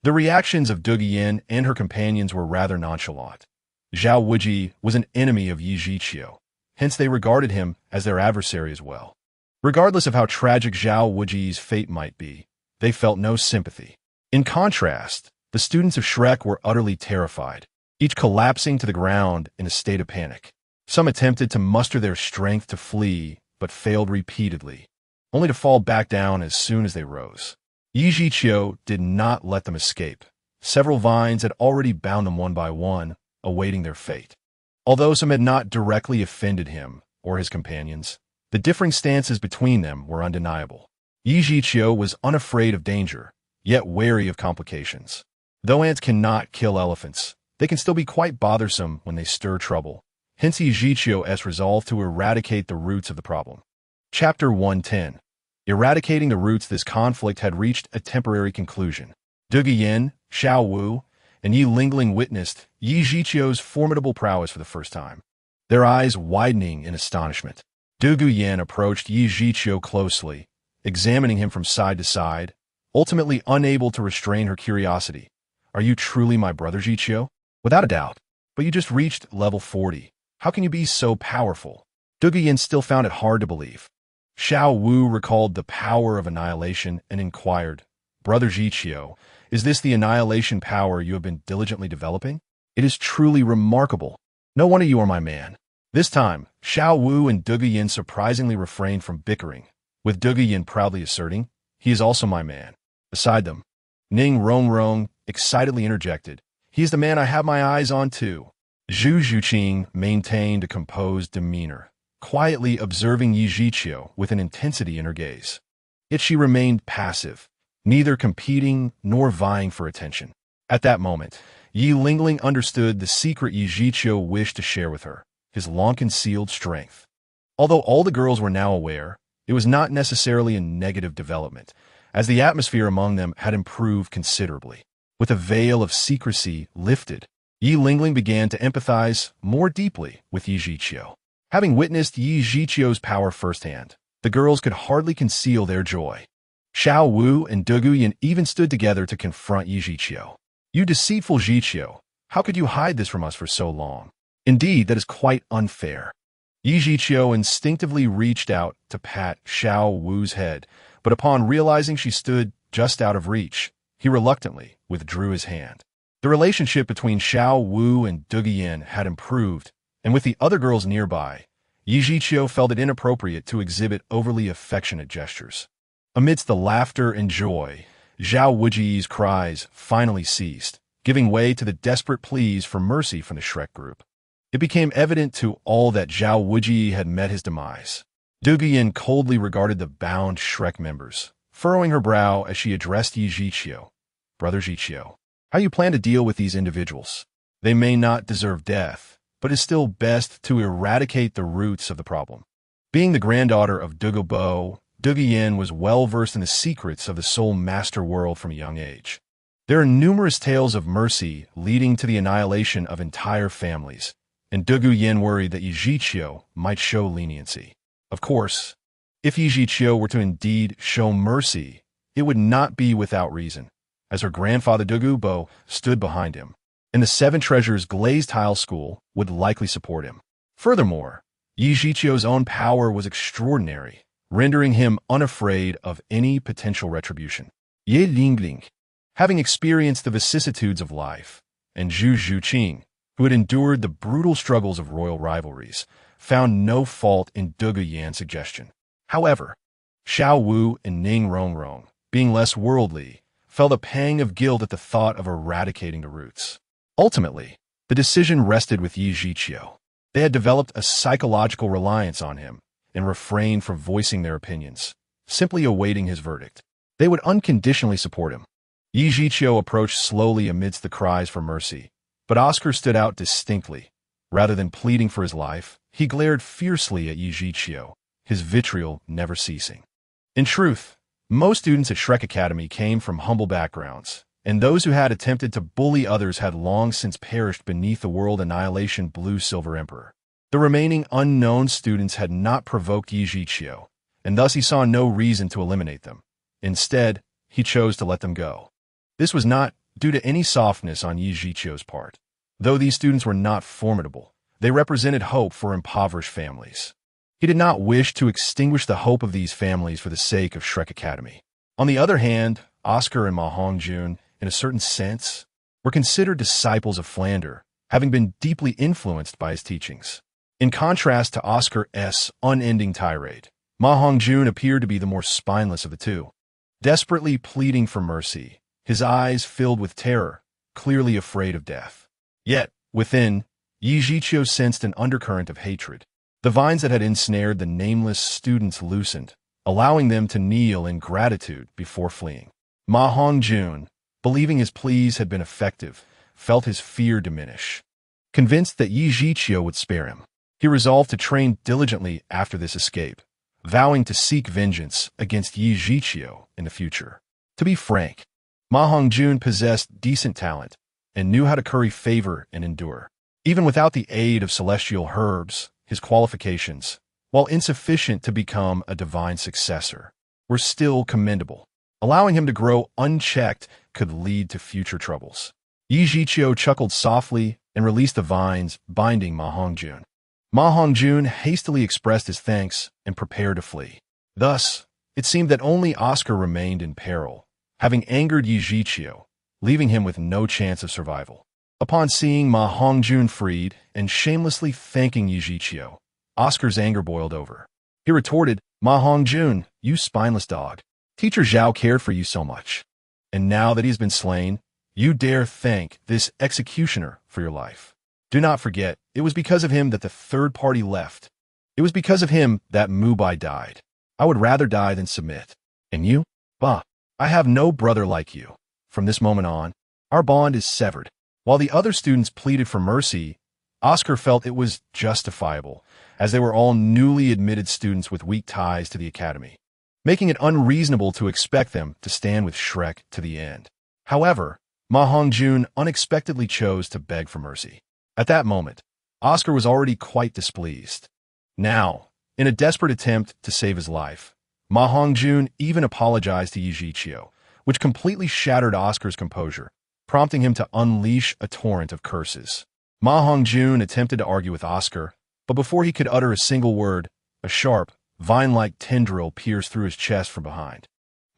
The reactions of Douluo and her companions were rather nonchalant. Zhao Wujia was an enemy of Yi Zhiqiu, hence they regarded him as their adversary as well. Regardless of how tragic Zhao Wujia's fate might be, they felt no sympathy. In contrast, the students of Shrek were utterly terrified, each collapsing to the ground in a state of panic. Some attempted to muster their strength to flee, but failed repeatedly, only to fall back down as soon as they rose. Yi Zhiqiu did not let them escape. Several vines had already bound them one by one, awaiting their fate. Although some had not directly offended him or his companions, the differing stances between them were undeniable. Yi Zhiqiu was unafraid of danger, yet wary of complications. Though ants cannot kill elephants, they can still be quite bothersome when they stir trouble. Hence Yi Zhiqiu's resolve to eradicate the roots of the problem. Chapter 110. Eradicating the roots. This conflict had reached a temporary conclusion. Douluo, Xiao Wu, and Yi Lingling witnessed Yi Zhiqiu's formidable prowess for the first time, their eyes widening in astonishment. Douluo approached Yi Zhiqiu closely, examining him from side to side, ultimately unable to restrain her curiosity. "Are you truly my brother, Zhiqiu?" "Without a doubt. But you just reached level 40. How can you be so powerful?" Douluo still found it hard to believe. Xiao Wu recalled the power of annihilation and inquired, "Brother Zhiqiu, is this the annihilation power you have been diligently developing? It is truly remarkable. No wonder you are my man." This time, Xiao Wu and Douluo surprisingly refrained from bickering, with Douluo proudly asserting, "He is also my man." Beside them, Ning Rongrong excitedly interjected, "He is the man I have my eyes on too." Zhu Zhuqing maintained a composed demeanor, quietly observing Yi Zhiqiu with an intensity in her gaze. Yet she remained passive, neither competing nor vying for attention. At that moment, Yi Lingling understood the secret Yi Zhiqiu wished to share with her, his long-concealed strength. Although all the girls were now aware, it was not necessarily a negative development, as the atmosphere among them had improved considerably. With a veil of secrecy lifted, Yi Lingling began to empathize more deeply with Yi Zhiqiu. Having witnessed Yi Zhiqiu's power firsthand, the girls could hardly conceal their joy. Xiao Wu and Douluo even stood together to confront Yi Zhiqiu. "You deceitful Zhiqiu, how could you hide this from us for so long? Indeed, that is quite unfair." Yi Zhiqiu instinctively reached out to pat Xiao Wu's head, but upon realizing she stood just out of reach, he reluctantly withdrew his hand. The relationship between Xiao Wu and Douluo had improved, and with the other girls nearby, Yi Zhiqiu felt it inappropriate to exhibit overly affectionate gestures. Amidst the laughter and joy, Zhao Wujia's cries finally ceased, giving way to the desperate pleas for mercy from the Shrek group. It became evident to all that Zhao Wujia had met his demise. Yin coldly regarded the bound Shrek members, furrowing her brow as she addressed Yi Zhiqiu. Brother Zhiqiu, how you plan to deal with these individuals? They may not deserve death, but it's still best to eradicate the roots of the problem. Being the granddaughter of Douluo, Yin was well versed in the secrets of the Soul Master world from a young age. There are numerous tales of mercy leading to the annihilation of entire families, and Yin worried that Yi Zhiqiu might show leniency. Of course, if Yi Zhiqiu were to indeed show mercy, it would not be without reason, as her grandfather Douluo stood behind him, and the Seven Treasures Glazed Tile School would likely support him. Furthermore, Yi Zhiqiu's own power was extraordinary, rendering him unafraid of any potential retribution. Ye Lingling, having experienced the vicissitudes of life, and Zhu Zhuqing, who had endured the brutal struggles of royal rivalries, found no fault in Yin's suggestion. However, Xiao Wu and Ning Rongrong, being less worldly, felt a pang of guilt at the thought of eradicating the roots. Ultimately, the decision rested with Yi Zhiqiu. They had developed a psychological reliance on him and refrained from voicing their opinions, simply awaiting his verdict. They would unconditionally support him. Yi Zhiqiu approached slowly amidst the cries for mercy, but Oscar stood out distinctly. Rather than pleading for his life, he glared fiercely at Yi Zhiqiu, his vitriol never ceasing. In truth, most students at Shrek Academy came from humble backgrounds, and those who had attempted to bully others had long since perished beneath the world annihilation Blue-Silver Emperor. The remaining unknown students had not provoked Yi Zhiqiu, and thus he saw no reason to eliminate them. Instead, he chose to let them go. This was not due to any softness on Yi Zhiqiu's part. Though these students were not formidable, they represented hope for impoverished families. He did not wish to extinguish the hope of these families for the sake of Shrek Academy. On the other hand, Oscar and Hongjun, in a certain sense, were considered disciples of Flander, having been deeply influenced by his teachings. In contrast to Oscar's unending tirade, Hongjun appeared to be the more spineless of the two. Desperately pleading for mercy, his eyes filled with terror, clearly afraid of death. Yet, within, Yi Zhiqiu sensed an undercurrent of hatred. The vines that had ensnared the nameless students loosened, allowing them to kneel in gratitude before fleeing. Hongjun, believing his pleas had been effective, felt his fear diminish. Convinced that Yi Zhiqiu would spare him, he resolved to train diligently after this escape, vowing to seek vengeance against Yi Zhiqiu in the future. To be frank, Hongjun possessed decent talent and knew how to curry favor and endure. Even without the aid of celestial herbs, his qualifications, while insufficient to become a divine successor, were still commendable. Allowing him to grow unchecked could lead to future troubles. Yi Zhiqiu chuckled softly and released the vines, binding Hongjun. Hongjun hastily expressed his thanks and prepared to flee. Thus, it seemed that only Oscar remained in peril, having angered Yi Zhiqiu, leaving him with no chance of survival. Upon seeing Hongjun freed and shamelessly thanking Yi Zhiqiu, Oscar's anger boiled over. He retorted, Hongjun, you spineless dog. Teacher Zhao cared for you so much. And now that he has been slain, you dare thank this executioner for your life. Do not forget, it was because of him that the third party left. It was because of him that Mubai died. I would rather die than submit. And you? Bah, I have no brother like you. From this moment on, our bond is severed. While the other students pleaded for mercy, Oscar felt it was justifiable, as they were all newly admitted students with weak ties to the academy, making it unreasonable to expect them to stand with Shrek to the end. However, Hongjun unexpectedly chose to beg for mercy. At that moment, Oscar was already quite displeased. Now, in a desperate attempt to save his life, Hongjun even apologized to Yi Zhiqiu, which completely shattered Oscar's composure, prompting him to unleash a torrent of curses. Hongjun attempted to argue with Oscar, but before he could utter a single word, a sharp, vine-like tendril pierced through his chest from behind.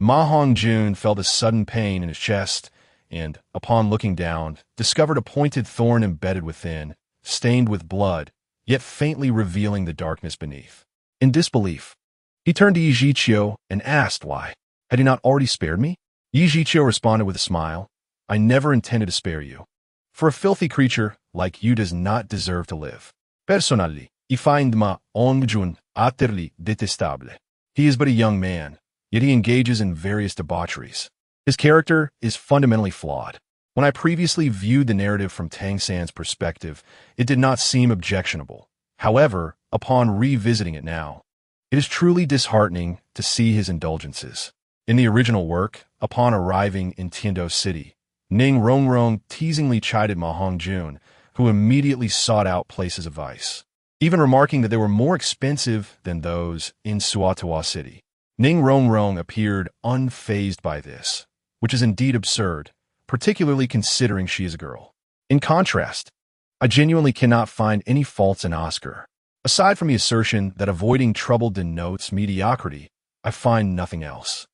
Hongjun felt a sudden pain in his chest and, upon looking down, discovered a pointed thorn embedded within, stained with blood, yet faintly revealing the darkness beneath. In disbelief, he turned to Yi Zhiqiu and asked why. Had he not already spared me? Yi Zhiqiu responded with a smile. I never intended to spare you. For a filthy creature like you does not deserve to live. Personally, I find Hongjun utterly detestable. He is but a young man, yet he engages in various debaucheries. His character is fundamentally flawed. When I previously viewed the narrative from Tang San's perspective, it did not seem objectionable. However, upon revisiting it now, it is truly disheartening to see his indulgences. In the original work, upon arriving in Tiando City, Ning Rongrong teasingly chided Ma Hongjun, who immediately sought out places of vice, even remarking that they were more expensive than those in Suatawa City. Ning Rongrong appeared unfazed by this, which is indeed absurd, particularly considering she is a girl. In contrast, I genuinely cannot find any faults in Oscar. Aside from the assertion that avoiding trouble denotes mediocrity, I find nothing else.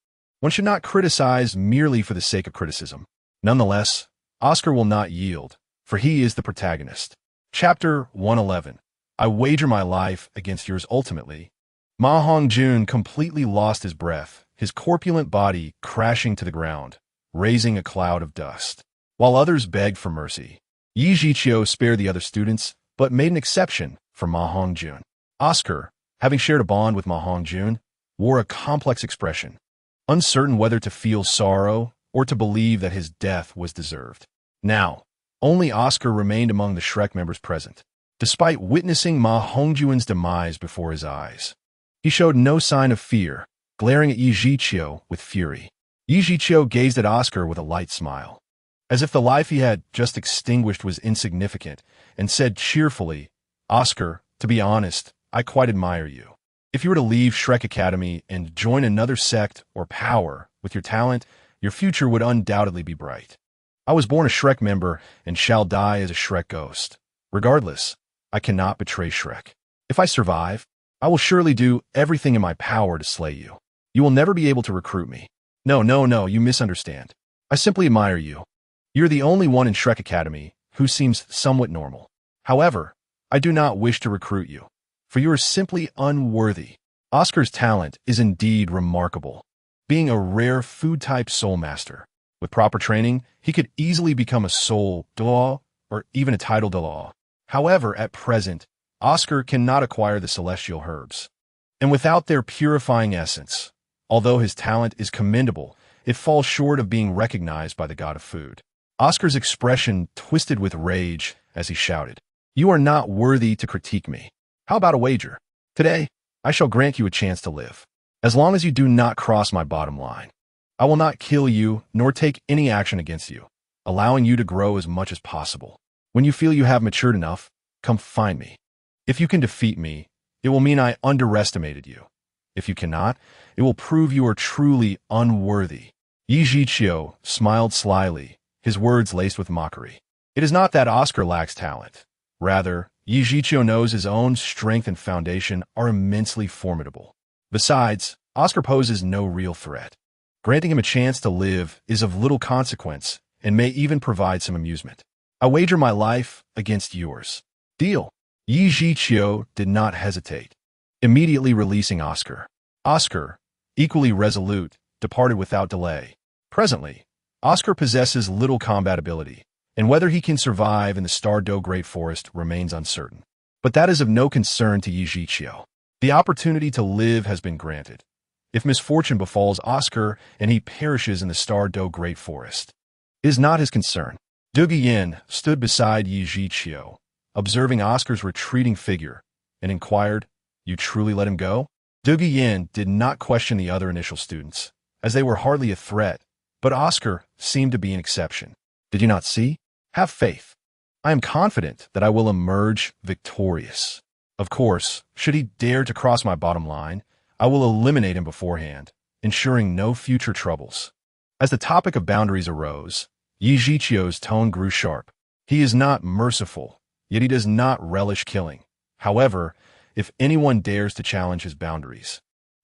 One should not criticize merely for the sake of criticism. Nonetheless, Oscar will not yield, for he is the protagonist. Chapter 111. I wager my life against yours ultimately. Ma Hongjun completely lost his breath, his corpulent body crashing to the ground, raising a cloud of dust. While others begged for mercy, Yi Jiqiu spared the other students, but made an exception for Ma Hongjun. Oscar, having shared a bond with Ma Hongjun, wore a complex expression, uncertain whether to feel sorrow or to believe that his death was deserved. Now, only Oscar remained among the Shrek members present. Despite witnessing Ma Hongjun's demise before his eyes, he showed no sign of fear, glaring at Yi Jiqiu with fury. Yi Jiqiu gazed at Oscar with a light smile, as if the life he had just extinguished was insignificant, and said cheerfully, Oscar, to be honest, I quite admire you. If you were to leave Shrek Academy and join another sect or power with your talent, your future would undoubtedly be bright. I was born a Shrek member and shall die as a Shrek ghost. Regardless, I cannot betray Shrek. If I survive, I will surely do everything in my power to slay you. You will never be able to recruit me. No, you misunderstand. I simply admire you. You're the only one in Shrek Academy who seems somewhat normal. However, I do not wish to recruit you, for you are simply unworthy. Oscar's talent is indeed remarkable. Being a rare food-type soul master, with proper training, he could easily become a soul Douluo or even a title Douluo. However, at present, Oscar cannot acquire the celestial herbs. And without their purifying essence, although his talent is commendable, it falls short of being recognized by the god of food. Oscar's expression twisted with rage as he shouted, You are not worthy to critique me. How about a wager? Today, I shall grant you a chance to live. As long as you do not cross my bottom line, I will not kill you nor take any action against you, allowing you to grow as much as possible. When you feel you have matured enough, come find me. If you can defeat me, it will mean I underestimated you. If you cannot, it will prove you are truly unworthy. Yi Jiqiu smiled slyly, his words laced with mockery. It is not that Oscar lacks talent. Rather, Yi Jiqiu knows his own strength and foundation are immensely formidable. Besides, Oscar poses no real threat. Granting him a chance to live is of little consequence and may even provide some amusement. I wager my life against yours. Deal. Yi Jiqiu did not hesitate, immediately releasing Oscar. Oscar, equally resolute, departed without delay. Presently, Oscar possesses little combat ability, and whether he can survive in the Star-Do Great Forest remains uncertain. But that is of no concern to Yi Jiqiu. The opportunity to live has been granted. If misfortune befalls Oscar and he perishes in the Star-Do Great Forest, it is not his concern. Dugi Yin stood beside Yi Jiqiu, observing Oscar's retreating figure, and inquired, You truly let him go? Dugi Yin did not question the other initial students, as they were hardly a threat, but Oscar seemed to be an exception. Did you not see? Have faith. I am confident that I will emerge victorious. Of course, should he dare to cross my bottom line, I will eliminate him beforehand, ensuring no future troubles. As the topic of boundaries arose, Yi Jiqiu's tone grew sharp. He is not merciful, yet he does not relish killing. However, if anyone dares to challenge his boundaries,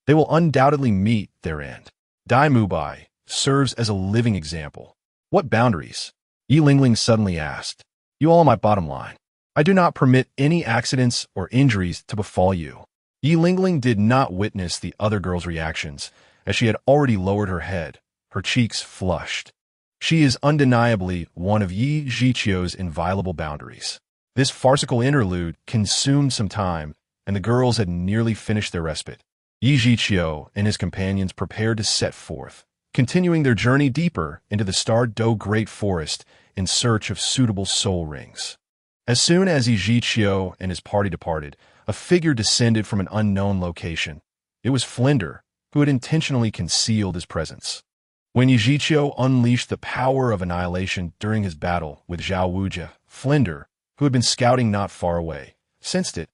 they will undoubtedly meet their end. Dai Mubai serves as a living example. What boundaries? Yi Lingling suddenly asked. You all on my bottom line. I do not permit any accidents or injuries to befall you. Yi Lingling did not witness the other girl's reactions, as she had already lowered her head, her cheeks flushed. She is undeniably one of Yi Jiqiu's inviolable boundaries. This farcical interlude consumed some time, and the girls had nearly finished their respite. Yi Zhiqiu and his companions prepared to set forth, continuing their journey deeper into the Douluo Great Forest in search of suitable soul rings. As soon as Yi Zhiqiu and his party departed, a figure descended from an unknown location. It was Flinder, who had intentionally concealed his presence. When Yi Zhiqiu unleashed the power of annihilation during his battle with Zhao Wujie, Flinder, who had been scouting not far away, sensed it,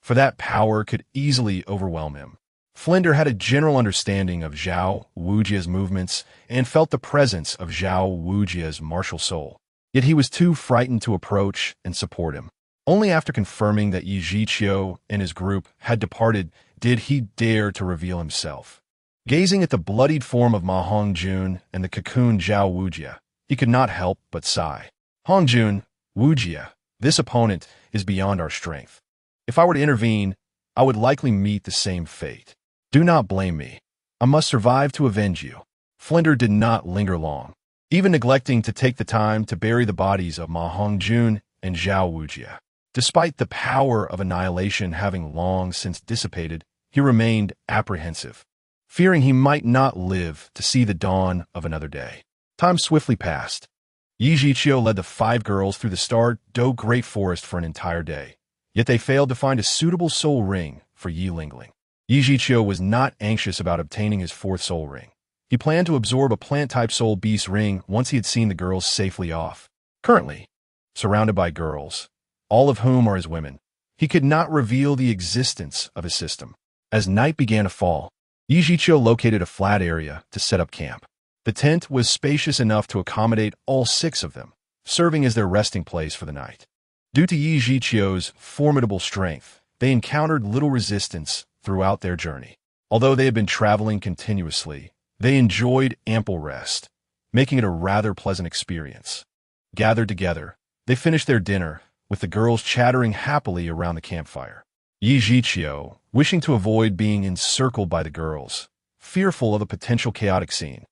for that power could easily overwhelm him. Flinder had a general understanding of Zhao Wujie's movements and felt the presence of Zhao Wujie's martial soul. Yet he was too frightened to approach and support him. Only after confirming that Yi Zhiqiu and his group had departed did he dare to reveal himself. Gazing at the bloodied form of Hongjun and the cocoon Zhao Wujie, he could not help but sigh. Hongjun, Wujie, this opponent is beyond our strength. If I were to intervene, I would likely meet the same fate. Do not blame me. I must survive to avenge you. Flinder did not linger long, even neglecting to take the time to bury the bodies of Hongjun and Zhao Wujie. Despite the power of annihilation having long since dissipated, he remained apprehensive, fearing he might not live to see the dawn of another day. Time swiftly passed. Yi Zhiqiu led the 5 girls through the Douluo Great Forest for an entire day, yet they failed to find a suitable soul ring for Yi Lingling. Yi Zhiqiu was not anxious about obtaining his 4th soul ring. He planned to absorb a plant-type soul beast ring once he had seen the girls safely off. Currently, surrounded by girls, all of whom are his women, he could not reveal the existence of his system. As night began to fall, Yi Zhiqiu located a flat area to set up camp. The tent was spacious enough to accommodate all 6 of them, serving as their resting place for the night. Due to Yi Zhiqiu's formidable strength, they encountered little resistance throughout their journey. Although they had been traveling continuously, they enjoyed ample rest, making it a rather pleasant experience. Gathered together, they finished their dinner, with the girls chattering happily around the campfire. Yi Zhiqiu, wishing to avoid being encircled by the girls, fearful of a potential chaotic scene,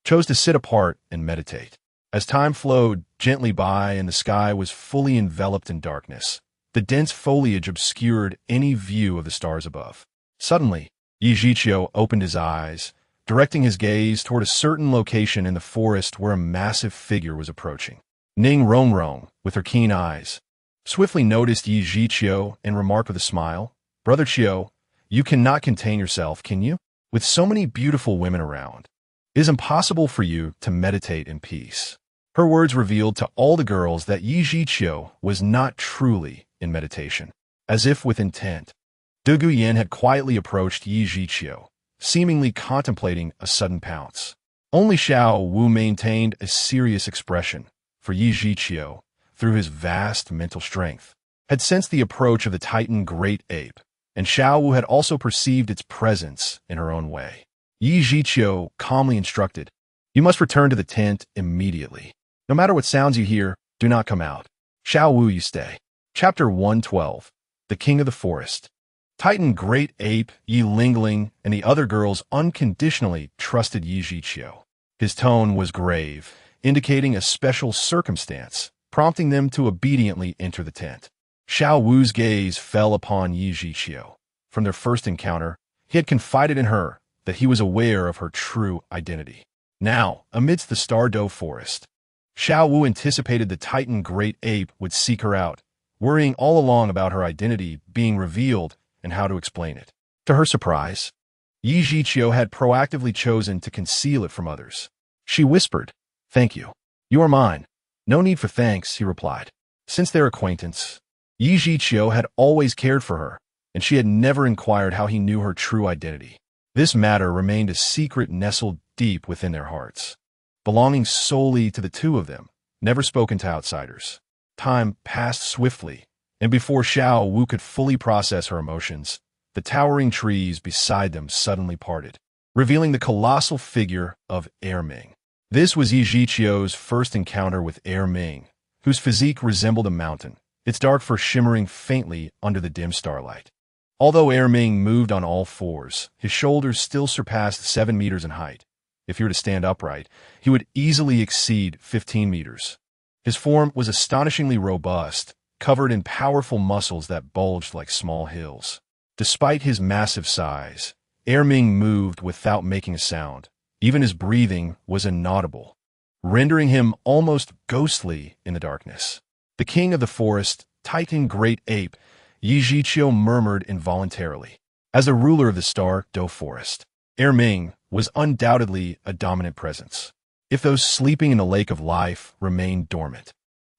chose to sit apart and meditate. As time flowed gently by and the sky was fully enveloped in darkness, the dense foliage obscured any view of the stars above. Suddenly, Yi Zhiqiu opened his eyes, directing his gaze toward a certain location in the forest where a massive figure was approaching. Ning Rongrong, with her keen eyes, swiftly noticed Yi Zhiqiu and remarked with a smile, "Brother Qiu, you cannot contain yourself, can you? With so many beautiful women around, it is impossible for you to meditate in peace." Her words revealed to all the girls that Yi Zhiqiu was not truly in meditation. As if with intent, De Guyan had quietly approached Yi Zhiqiu, seemingly contemplating a sudden pounce. Only Xiao Wu maintained a serious expression, for Yi Zhiqiu, through his vast mental strength, had sensed the approach of the Titan Great Ape, and Xiao Wu had also perceived its presence in her own way. Yi Zhiqiu calmly instructed, "You must return to the tent immediately. No matter what sounds you hear, do not come out. Xiao Wu, you stay." Chapter 112. The King of the Forest. Titan Great Ape, Yi Lingling, and the other girls unconditionally trusted Yi Zhiqiu. His tone was grave, indicating a special circumstance, prompting them to obediently enter the tent. Xiao Wu's gaze fell upon Yi Zhiqiu. From their first encounter, he had confided in her that he was aware of her true identity. Now, amidst the Douluo forest, Xiao Wu anticipated the Titan Great Ape would seek her out, worrying all along about her identity being revealed and how to explain it. To her surprise, Yi Zhiqiu had proactively chosen to conceal it from others. She whispered, "Thank you. You are mine." "No need for thanks," he replied. Since their acquaintance, Yi Zhiqiu had always cared for her, and she had never inquired how he knew her true identity. This matter remained a secret nestled deep within their hearts, belonging solely to the 2 of them, never spoken to outsiders. Time passed swiftly, and before Xiao Wu could fully process her emotions, the towering trees beside them suddenly parted, revealing the colossal figure of Ming. This was Yi Zhiqiu's first encounter with Ming, whose physique resembled a mountain, its dark fur shimmering faintly under the dim starlight. Although Ming moved on all 4s, his shoulders still surpassed 7 meters in height. If he were to stand upright, he would easily exceed 15 meters. His form was astonishingly robust, covered in powerful muscles that bulged like small hills. Despite his massive size, Erming moved without making a sound. Even his breathing was inaudible, rendering him almost ghostly in the darkness. The king of the forest, Titan Great Ape, Yijiqiu murmured involuntarily. As a ruler of the Douluo forest, Erming was undoubtedly a dominant presence. If those sleeping in the lake of life remained dormant,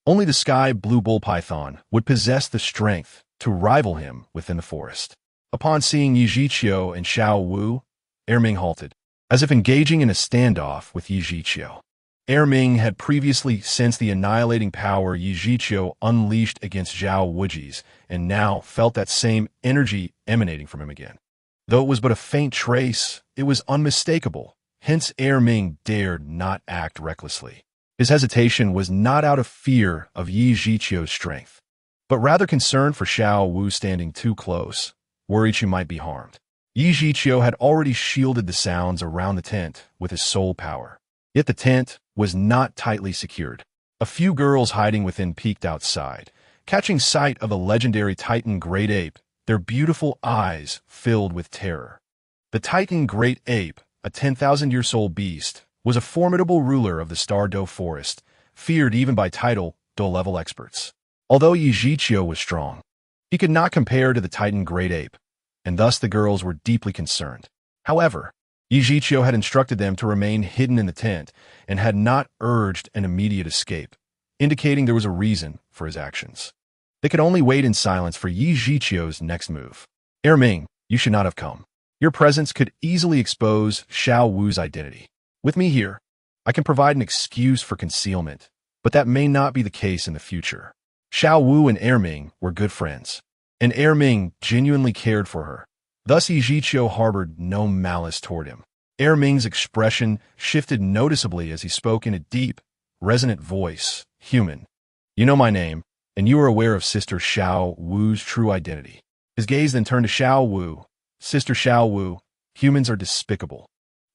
only the sky blue bull python would possess the strength to rival him within the forest. Upon seeing Yijiqiu and Xiao Wu, Erming halted, as if engaging in a standoff with Yijiqiu. Erming had previously sensed the annihilating power Yijiqiu unleashed against Zhao Wuji's, and now felt that same energy emanating from him again. Though it was but a faint trace, it was unmistakable. Hence Erming dared not act recklessly. His hesitation was not out of fear of Yijiqiu's strength, but rather concern for Xiao Wu standing too close, worried she might be harmed. Yijiqiu had already shielded the sounds around the tent with his soul power. Yet the tent was not tightly secured. A few girls hiding within peeked outside, catching sight of a legendary Titan Great Ape, their beautiful eyes filled with terror. The Titan Great Ape, a 10,000-year-old beast, was a formidable ruler of the Douluo forest, feared even by Douluo-level experts. Although Yijiqiu was strong, he could not compare to the Titan Great Ape, and thus the girls were deeply concerned. However, Yijiqiu had instructed them to remain hidden in the tent and had not urged an immediate escape, indicating there was a reason for his actions. They could only wait in silence for Yijiqiu's next move. Erming, you should not have come. Your presence could easily expose Xiao Wu's identity. With me here, I can provide an excuse for concealment, but that may not be the case in the future. Xiao Wu and Erming were good friends, and Erming genuinely cared for her. Thus Yijiqiu harbored no malice toward him. Erming's expression shifted noticeably as he spoke in a deep, resonant voice. Human, you know my name, and you are aware of Sister Xiao Wu's true identity. His gaze then turned to Xiao Wu. Sister Xiao Wu, humans are despicable.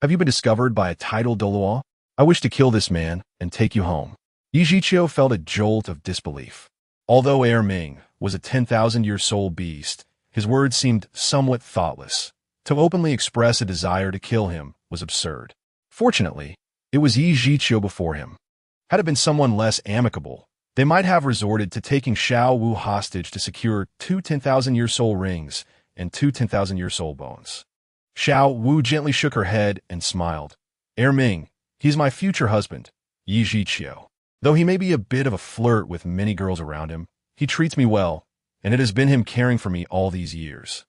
Have you been discovered by a tidal Douluo? I wish to kill this man and take you home. Yijiqiu felt a jolt of disbelief. Although Erming was a 10,000-year-old beast, his words seemed somewhat thoughtless. To openly express a desire to kill him was absurd. Fortunately, it was Yijiqiu before him. Had it been someone less amicable, they might have resorted to taking Xiao Wu hostage to secure two 10,000-year-old rings and two 10,000-year-old bones. Xiao Wu gently shook her head and smiled. Erming, he's my future husband, Yijiqiu. Though he may be a bit of a flirt with many girls around him, he treats me well, and it has been him caring for me all these years.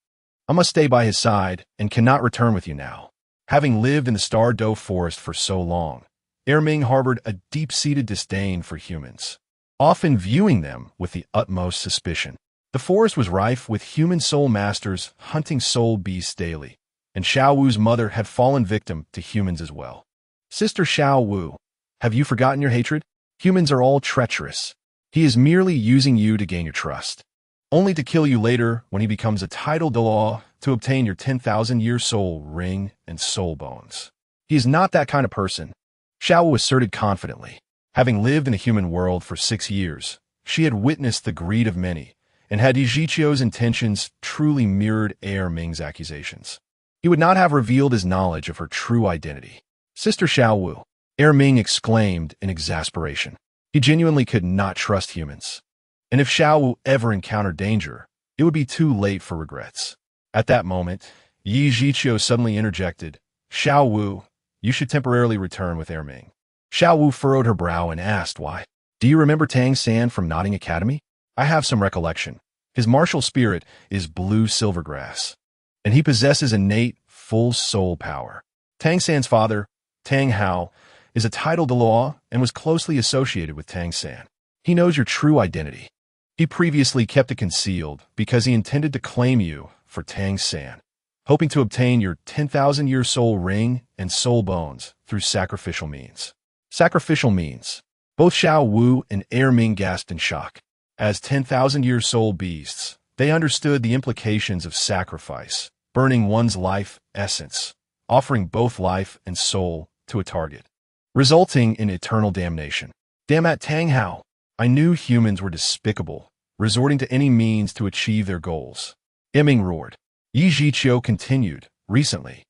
I must stay by his side and cannot return with you now. Having lived in the Douluo forest for so long, Erming harbored a deep-seated disdain for humans, often viewing them with the utmost suspicion. The forest was rife with human soul masters hunting soul beasts daily, and Xiao Wu's mother had fallen victim to humans as well. Sister Xiao Wu, have you forgotten your hatred? Humans are all treacherous. He is merely using you to gain your trust, only to kill you later when he becomes a tidal Douluo to obtain your 10,000-year soul ring and soul bones. He is not that kind of person, Xiao Wu asserted confidently. Having lived in the human world for 6 years, she had witnessed the greed of many, and had Yijiqiu's intentions truly mirrored Erming's accusations, he would not have revealed his knowledge of her true identity. Sister Xiao Wu, Erming exclaimed in exasperation. He genuinely could not trust humans, and if Xiao Wu ever encountered danger, it would be too late for regrets. At that moment, Yijiqiu suddenly interjected, Xiao Wu, you should temporarily return with Erming. Xiao Wu furrowed her brow and asked why. Do you remember Tang San from Nodding Academy? I have some recollection. His martial spirit is blue silvergrass, and he possesses innate, full soul power. Tang San's father, Tang Hao, is a tidal Douluo and was closely associated with Tang San. He knows your true identity. He previously kept it concealed because he intended to claim you for Tang San, hoping to obtain your 10,000-year soul ring and soul bones through sacrificial means. Sacrificial means. Both Xiao Wu and Erming gasped in shock. As 10,000-year soul beasts, they understood the implications of sacrifice, burning one's life essence, offering both life and soul to a target, resulting in eternal damnation. Damn at Tang Hao, I knew humans were despicable, resorting to any means to achieve their goals. Erming roared. Yi Zhiqiu continued. Recently,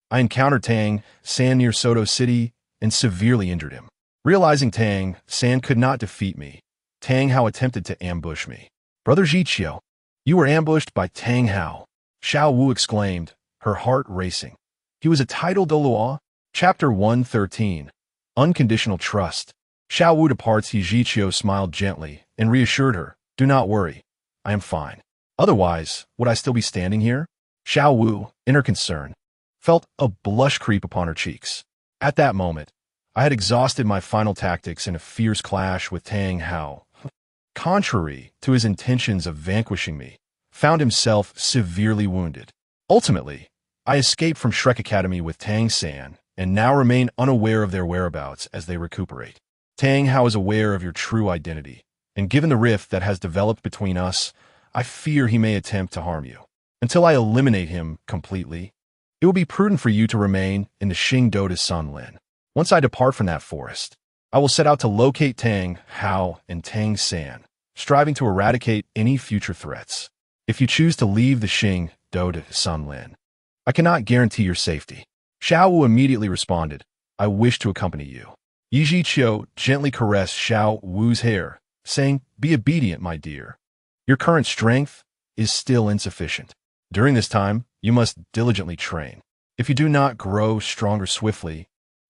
I encountered Tang San near Soto City and severely injured him. Realizing Tang San could not defeat me, Tang Hao attempted to ambush me. Brother Zhiqiu, you were ambushed by Tang Hao, Xiao Wu exclaimed, her heart racing. He was a titled Douluo. Chapter 113. Unconditional Trust. Xiao Wu departs. Yi Zhiqiu smiled gently and reassured her, do not worry, I am fine. Otherwise, would I still be standing here? Xiao Wu, in her concern, felt a blush creep upon her cheeks. At that moment, I had exhausted my final tactics in a fierce clash with Tang Hao. Contrary to his intentions of vanquishing me, found himself severely wounded. Ultimately, I escaped from Shrek Academy with Tang San and now remain unaware of their whereabouts as they recuperate. Tang Hao is aware of your true identity, and given the rift that has developed between us, I fear he may attempt to harm you. Until I eliminate him completely, it will be prudent for you to remain in the Xingdou de Sunlin. Once I depart from that forest, I will set out to locate Tang Hao and Tang San, striving to eradicate any future threats. If you choose to leave the Xingdou de Sunlin, I cannot guarantee your safety. Xiao Wu immediately responded, I wish to accompany you. Yi Zhiqiu gently caressed Xiao Wu's hair, saying, be obedient, my dear. Your current strength is still insufficient. During this time, you must diligently train. If you do not grow stronger swiftly,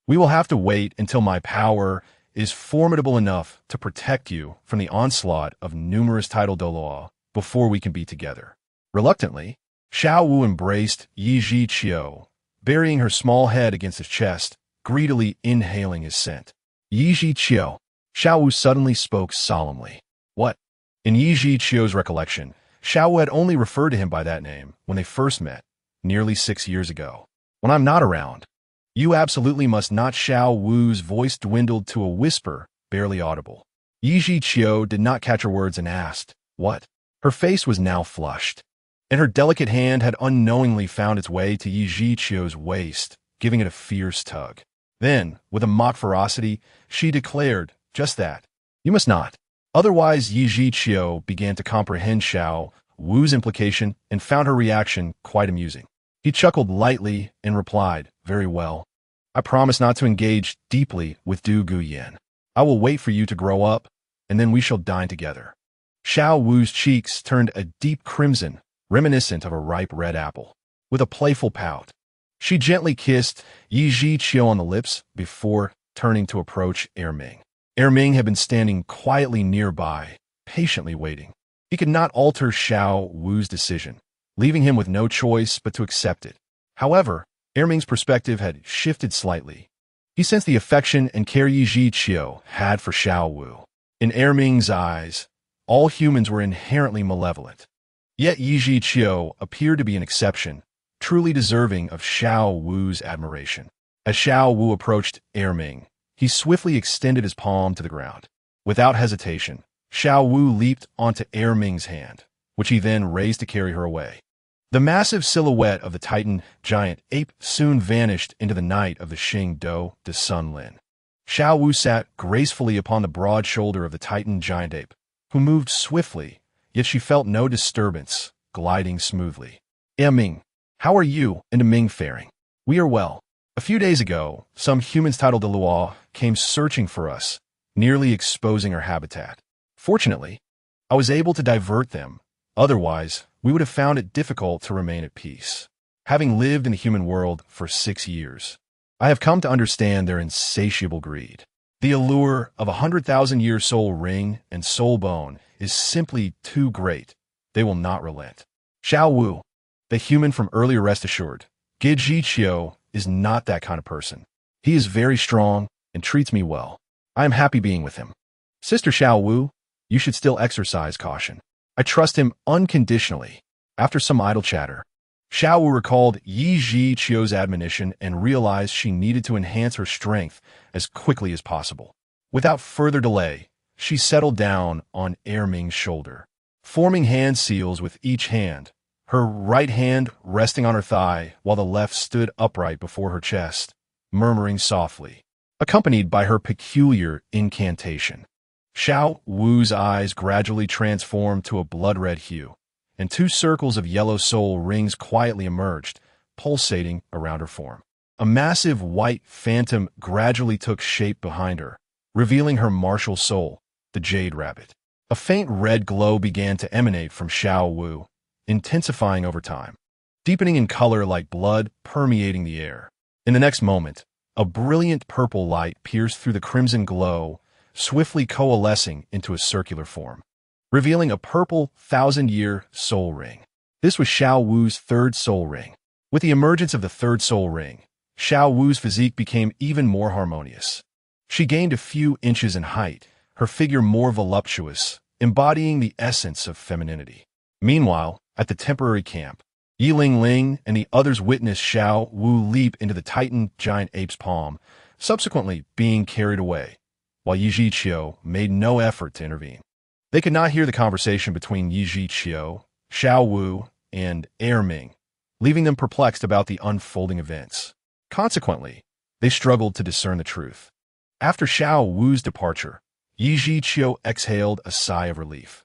we will have to wait until my power is formidable enough to protect you from the onslaught of numerous titled Douluo before we can be together. Reluctantly, Xiao Wu embraced Yi Zhiqiu, burying her small head against his chest, greedily inhaling his scent. Yi Zhiqiu, Xiao Wu suddenly spoke solemnly. What? In Yi Zhiqiu's recollection, Xiao Wu had only referred to him by that name when they first met, nearly 6 years ago. When I'm not around, you absolutely must not. Xiao Wu's voice dwindled to a whisper, barely audible. Yi Zhiqiu did not catch her words and asked, what? Her face was now flushed, and her delicate hand had unknowingly found its way to Yi Zhiqiu's waist, giving it a fierce tug. Then, with a mock ferocity, she declared, just that. You must not. Otherwise, Yi Zhiqiu began to comprehend Xiao Wu's implication and found her reaction quite amusing. He chuckled lightly and replied, very well. I promise not to engage deeply with Du Guyan. I will wait for you to grow up, and then we shall dine together. Xiao Wu's cheeks turned a deep crimson, reminiscent of a ripe red apple. With a playful pout, she gently kissed Yi Zhiqiu on the lips before turning to approach Erming. Erming had been standing quietly nearby, patiently waiting. He could not alter Xiao Wu's decision, leaving him with no choice but to accept it. However, Erming's perspective had shifted slightly. He sensed the affection and care Yi Zhiqiu had for Xiao Wu. In Erming's eyes, all humans were inherently malevolent. Yet Yi Zhiqiu appeared to be an exception, truly deserving of Xiao Wu's admiration. As Xiao Wu approached Erming, he swiftly extended his palm to the ground. Without hesitation, Xiao Wu leaped onto Erming's hand, which he then raised to carry her away. The massive silhouette of the Titan giant ape soon vanished into the night of the Xingdou de Sunlin. Xiao Wu sat gracefully upon the broad shoulder of the Titan giant ape, who moved swiftly, yet she felt no disturbance, gliding smoothly. Ming, how are you and Ming faring? We are well. A few days ago, some humans titled Douluo came searching for us, nearly exposing our habitat. Fortunately, I was able to divert them. Otherwise, we would have found it difficult to remain at peace. Having lived in the human world for 6 years, I have come to understand their insatiable greed. The allure of 100,000-year soul ring and soul bone is simply too great. They will not relent. Xiao Wu, the human from earlier, rest assured, Yi Zhiqiu is not that kind of person. He is very strong and treats me well. I am happy being with him. Sister Xiao Wu, you should still exercise caution. I trust him unconditionally. After some idle chatter, Xiao Wu recalled Yi Zhiqiu's admonition and realized she needed to enhance her strength as quickly as possible. Without further delay, she settled down on Erming's shoulder, forming hand seals with each hand, her right hand resting on her thigh while the left stood upright before her chest, murmuring softly, accompanied by her peculiar incantation. Xiao Wu's eyes gradually transformed to a blood-red hue, and 2 circles of yellow soul rings quietly emerged, pulsating around her form. A massive white phantom gradually took shape behind her, revealing her martial soul, the Jade Rabbit. A faint red glow began to emanate from Xiao Wu, intensifying over time, deepening in color like blood permeating the air. In the next moment, a brilliant purple light pierced through the crimson glow, swiftly coalescing into a circular form, revealing a purple 1,000-year soul ring. This was Xiao Wu's 3rd soul ring. With the emergence of the 3rd soul ring, Xiao Wu's physique became even more harmonious. She gained a few inches in height, her figure more voluptuous, embodying the essence of femininity. Meanwhile, at the temporary camp, Yi Ling and the others witnessed Xiao Wu leap into the Titan giant ape's palm, subsequently being carried away, while Yi Zhiqiu made no effort to intervene. They could not hear the conversation between Yi Zhiqiu, Xiao Wu, and Ming, leaving them perplexed about the unfolding events. Consequently, they struggled to discern the truth. After Xiao Wu's departure, Yi Zhiqiu exhaled a sigh of relief,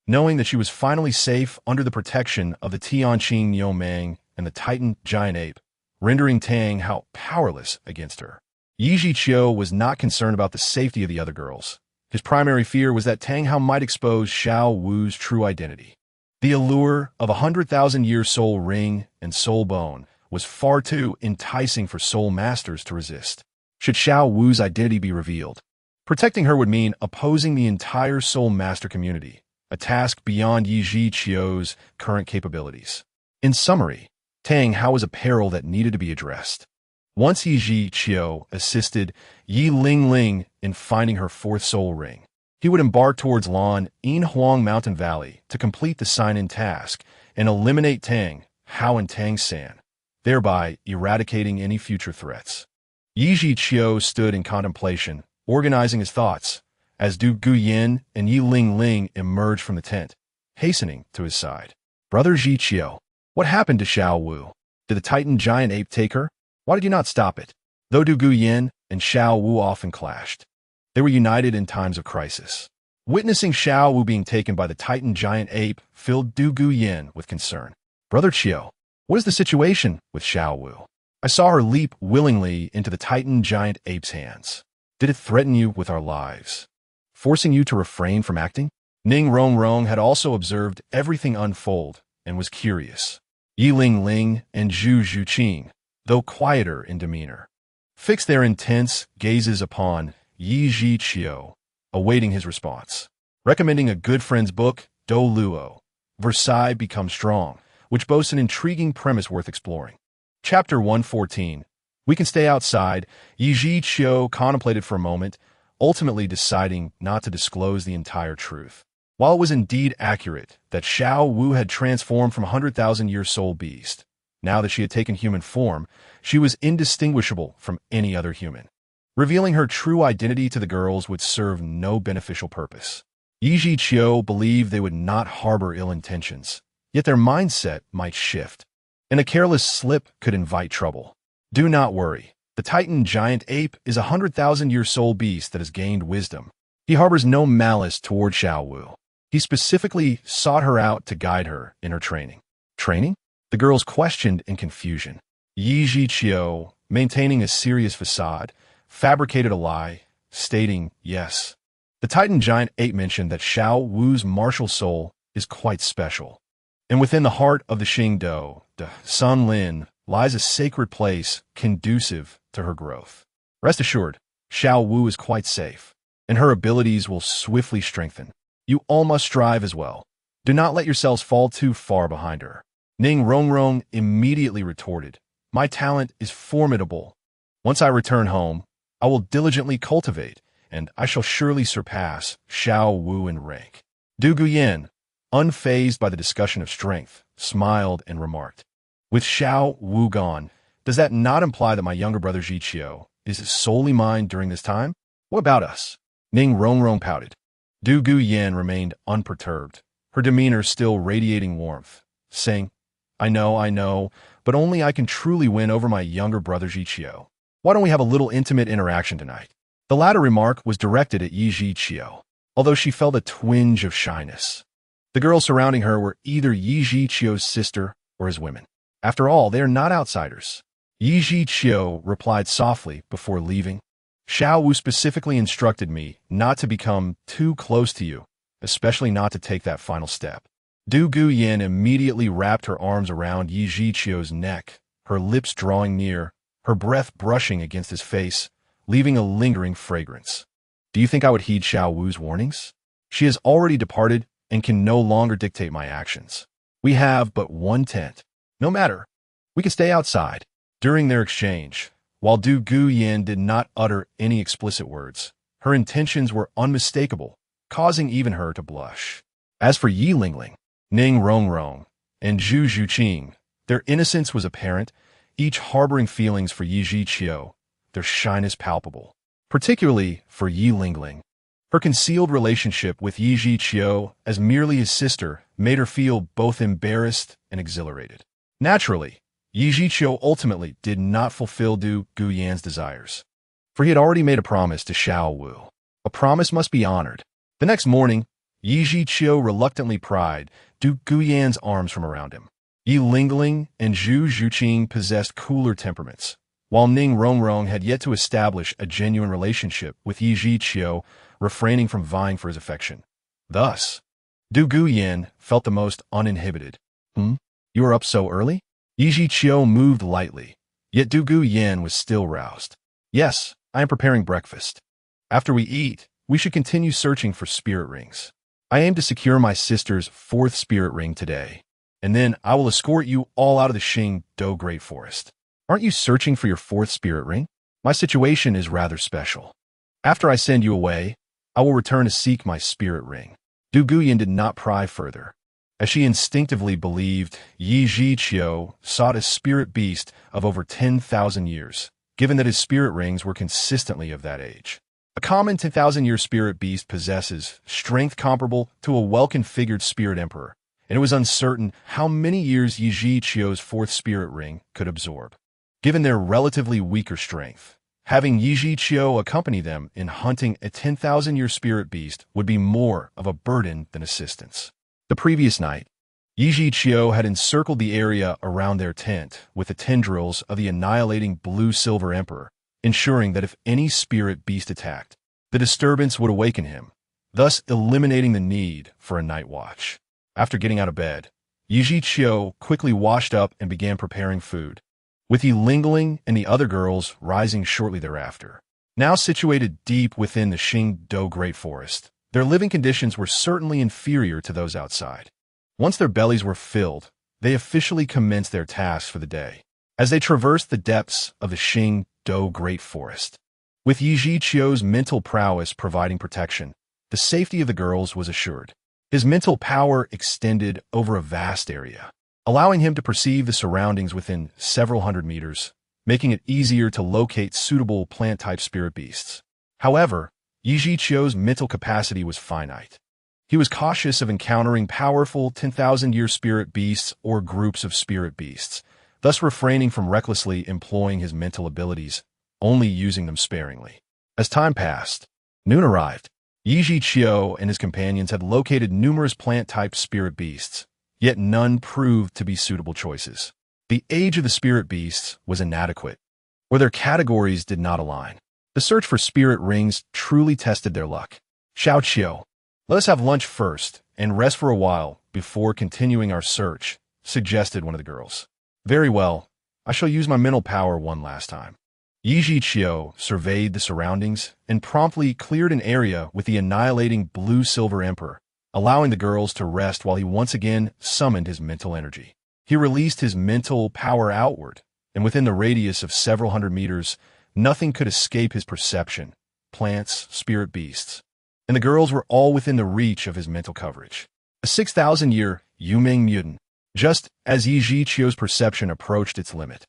knowing that she was finally safe under the protection of the Tianqing Yomang and the Titan giant ape, rendering Tang Hao powerless against her. Yi Zhiqiu was not concerned about the safety of the other girls. His primary fear was that Tang Hao might expose Xiao Wu's true identity. The allure of 100,000-year soul ring and soul bone was far too enticing for soul masters to resist. Should Xiao Wu's identity be revealed, protecting her would mean opposing the entire soul master community, a task beyond Yi Zhiqiu's current capabilities. In summary, Tang Hao was a peril that needed to be addressed. Once Yi Zhiqiu assisted Yi Ling in finding her 4th soul ring, he would embark towards Lan Yinhuang Mountain Valley to complete the sign-in task and eliminate Tang Hao and Tang San, thereby eradicating any future threats. Yi Zhiqiu stood in contemplation, organizing his thoughts, as Du Guyan and Yi Ling emerged from the tent, hastening to his side. Brother Zhiqiu, what happened to Xiao Wu? Did the Titan giant ape take her? Why did you not stop it? Though Du Guyan and Xiao Wu often clashed, they were united in times of crisis. Witnessing Xiao Wu being taken by the Titan giant ape filled Du Guyan with concern. Brother Qiu, what is the situation with Xiao Wu? I saw her leap willingly into the Titan giant ape's hands. Did it threaten you with our lives, forcing you to refrain from acting? Ning Rongrong had also observed everything unfold and was curious. Yi Ling and Zhu Zhuqing, though quieter in demeanor, fixed their intense gazes upon Yi Zhiqiu, awaiting his response. Recommending a good friend's book, Douluo, Versailles Becomes Strong, which boasts an intriguing premise worth exploring. Chapter 114. We can stay outside. Yi Zhiqiu contemplated for a moment, ultimately deciding not to disclose the entire truth. While it was indeed accurate that Xiao Wu had transformed from a 100,000-year soul beast, now that she had taken human form, she was indistinguishable from any other human. Revealing her true identity to the girls would serve no beneficial purpose. Yi Zhiqiu believed they would not harbor ill intentions, yet their mindset might shift, and a careless slip could invite trouble. Do not worry. The Titan giant ape is a 100,000-year soul beast that has gained wisdom. He harbors no malice toward Xiao Wu. He specifically sought her out to guide her in her training. Training? The girls questioned in confusion. Yi Zhiqiu, maintaining a serious facade, fabricated a lie, stating yes. The Titan giant ape mentioned that Xiao Wu's martial soul is quite special, and within the heart of the Xingdou, the Sun Lin, lies a sacred place conducive to her growth. Rest assured, Xiao Wu is quite safe, and her abilities will swiftly strengthen. You all must strive as well. Do not let yourselves fall too far behind her. Ning Rongrong immediately retorted, My talent is formidable. Once I return home, I will diligently cultivate, and I shall surely surpass Xiao Wu in rank. Du Guyan, unfazed by the discussion of strength, smiled and remarked, With Xiao Wu gone, does that not imply that my younger brother Zhiqiu is solely mine during this time? What about us? Ning Rongrong pouted. Du Guyan remained unperturbed, her demeanor still radiating warmth, saying, I know, but only I can truly win over my younger brother Zhiqiu. Why don't we have a little intimate interaction tonight? The latter remark was directed at Yi Zhiqiu, although she felt a twinge of shyness. The girls surrounding her were either Yi Zhiqiu's sister or his women. After all, they are not outsiders. Yi Zhiqiu replied softly before leaving. Xiao Wu specifically instructed me not to become too close to you, especially not to take that final step. Du Guyan immediately wrapped her arms around Yi Zhiqiu's neck, her lips drawing near, her breath brushing against his face, leaving a lingering fragrance. Do you think I would heed Xiao Wu's warnings? She has already departed and can no longer dictate my actions. We have but one tent. No matter. We can stay outside. During their exchange, while Du Guyan did not utter any explicit words, her intentions were unmistakable, causing even her to blush. As for Yi Lingling, Ning Rongrong, and Zhu Zhuqing, their innocence was apparent, each harboring feelings for Yi Zhiqiu, their shyness palpable. Particularly for Yi Lingling. Her concealed relationship with Yi Zhiqiu as merely his sister made her feel both embarrassed and exhilarated. Naturally, Yi Zhiqiu ultimately did not fulfill Du Guyan's desires, for he had already made a promise to Xiao Wu. A promise must be honored. The next morning, Yi Zhiqiu reluctantly pried Du Guyan's arms from around him. Yi Lingling and Zhu Zhuqing possessed cooler temperaments, while Ning Rongrong had yet to establish a genuine relationship with Yi Zhiqiu, refraining from vying for his affection. Thus, Du Guyan felt the most uninhibited. You are up so early? Yi Zhiqiu moved lightly, yet Du Guyan was still roused. Yes, I am preparing breakfast. After we eat, we should continue searching for spirit rings. I aim to secure my sister's 4th spirit ring today, and then I will escort you all out of the Xing Do Great Forest. Aren't you searching for your 4th spirit ring? My situation is rather special. After I send you away, I will return to seek my spirit ring. Du Guyan did not pry further, as she instinctively believed Yi Zhiqiu sought a spirit beast of over 10,000 years, given that his spirit rings were consistently of that age. A common 10,000-year spirit beast possesses strength comparable to a well-configured spirit emperor, and it was uncertain how many years Yi Zhiqiu's 4th spirit ring could absorb. Given their relatively weaker strength, having Yi Zhiqiu accompany them in hunting a 10,000-year spirit beast would be more of a burden than assistance. The previous night, Yi Zhiqiu had encircled the area around their tent with the tendrils of the annihilating blue-silver emperor, ensuring that if any spirit beast attacked, the disturbance would awaken him, thus eliminating the need for a night watch. After getting out of bed, Yi Zhiqiu quickly washed up and began preparing food, with Yi Lingling and the other girls rising shortly thereafter. Now situated deep within the Xing Do Great Forest, their living conditions were certainly inferior to those outside. Once their bellies were filled, they officially commenced their tasks for the day, as they traversed the depths of the Xing Do Great Forest. With Yi Zhiqiu's mental prowess providing protection, the safety of the girls was assured. His mental power extended over a vast area, allowing him to perceive the surroundings within several hundred meters, making it easier to locate suitable plant-type spirit beasts. However, Yi Zhiqiu's mental capacity was finite. He was cautious of encountering powerful 10,000-year spirit beasts or groups of spirit beasts, thus refraining from recklessly employing his mental abilities, only using them sparingly. As time passed, noon arrived. Yi Zhiqiu and his companions had located numerous plant-type spirit beasts, yet none proved to be suitable choices. The age of the spirit beasts was inadequate, or their categories did not align. The search for spirit rings truly tested their luck. Xiao Qiu, let us have lunch first and rest for a while before continuing our search, suggested one of the girls. Very well, I shall use my mental power one last time. Yi Zhiqiu surveyed the surroundings and promptly cleared an area with the annihilating blue-silver emperor, allowing the girls to rest while he once again summoned his mental energy. He released his mental power outward, and within the radius of several hundred meters, nothing could escape his perception, plants, spirit beasts, and the girls were all within the reach of his mental coverage. A 6,000-year Yuming mutant. Just as Yi Zhiqiu's perception approached its limit,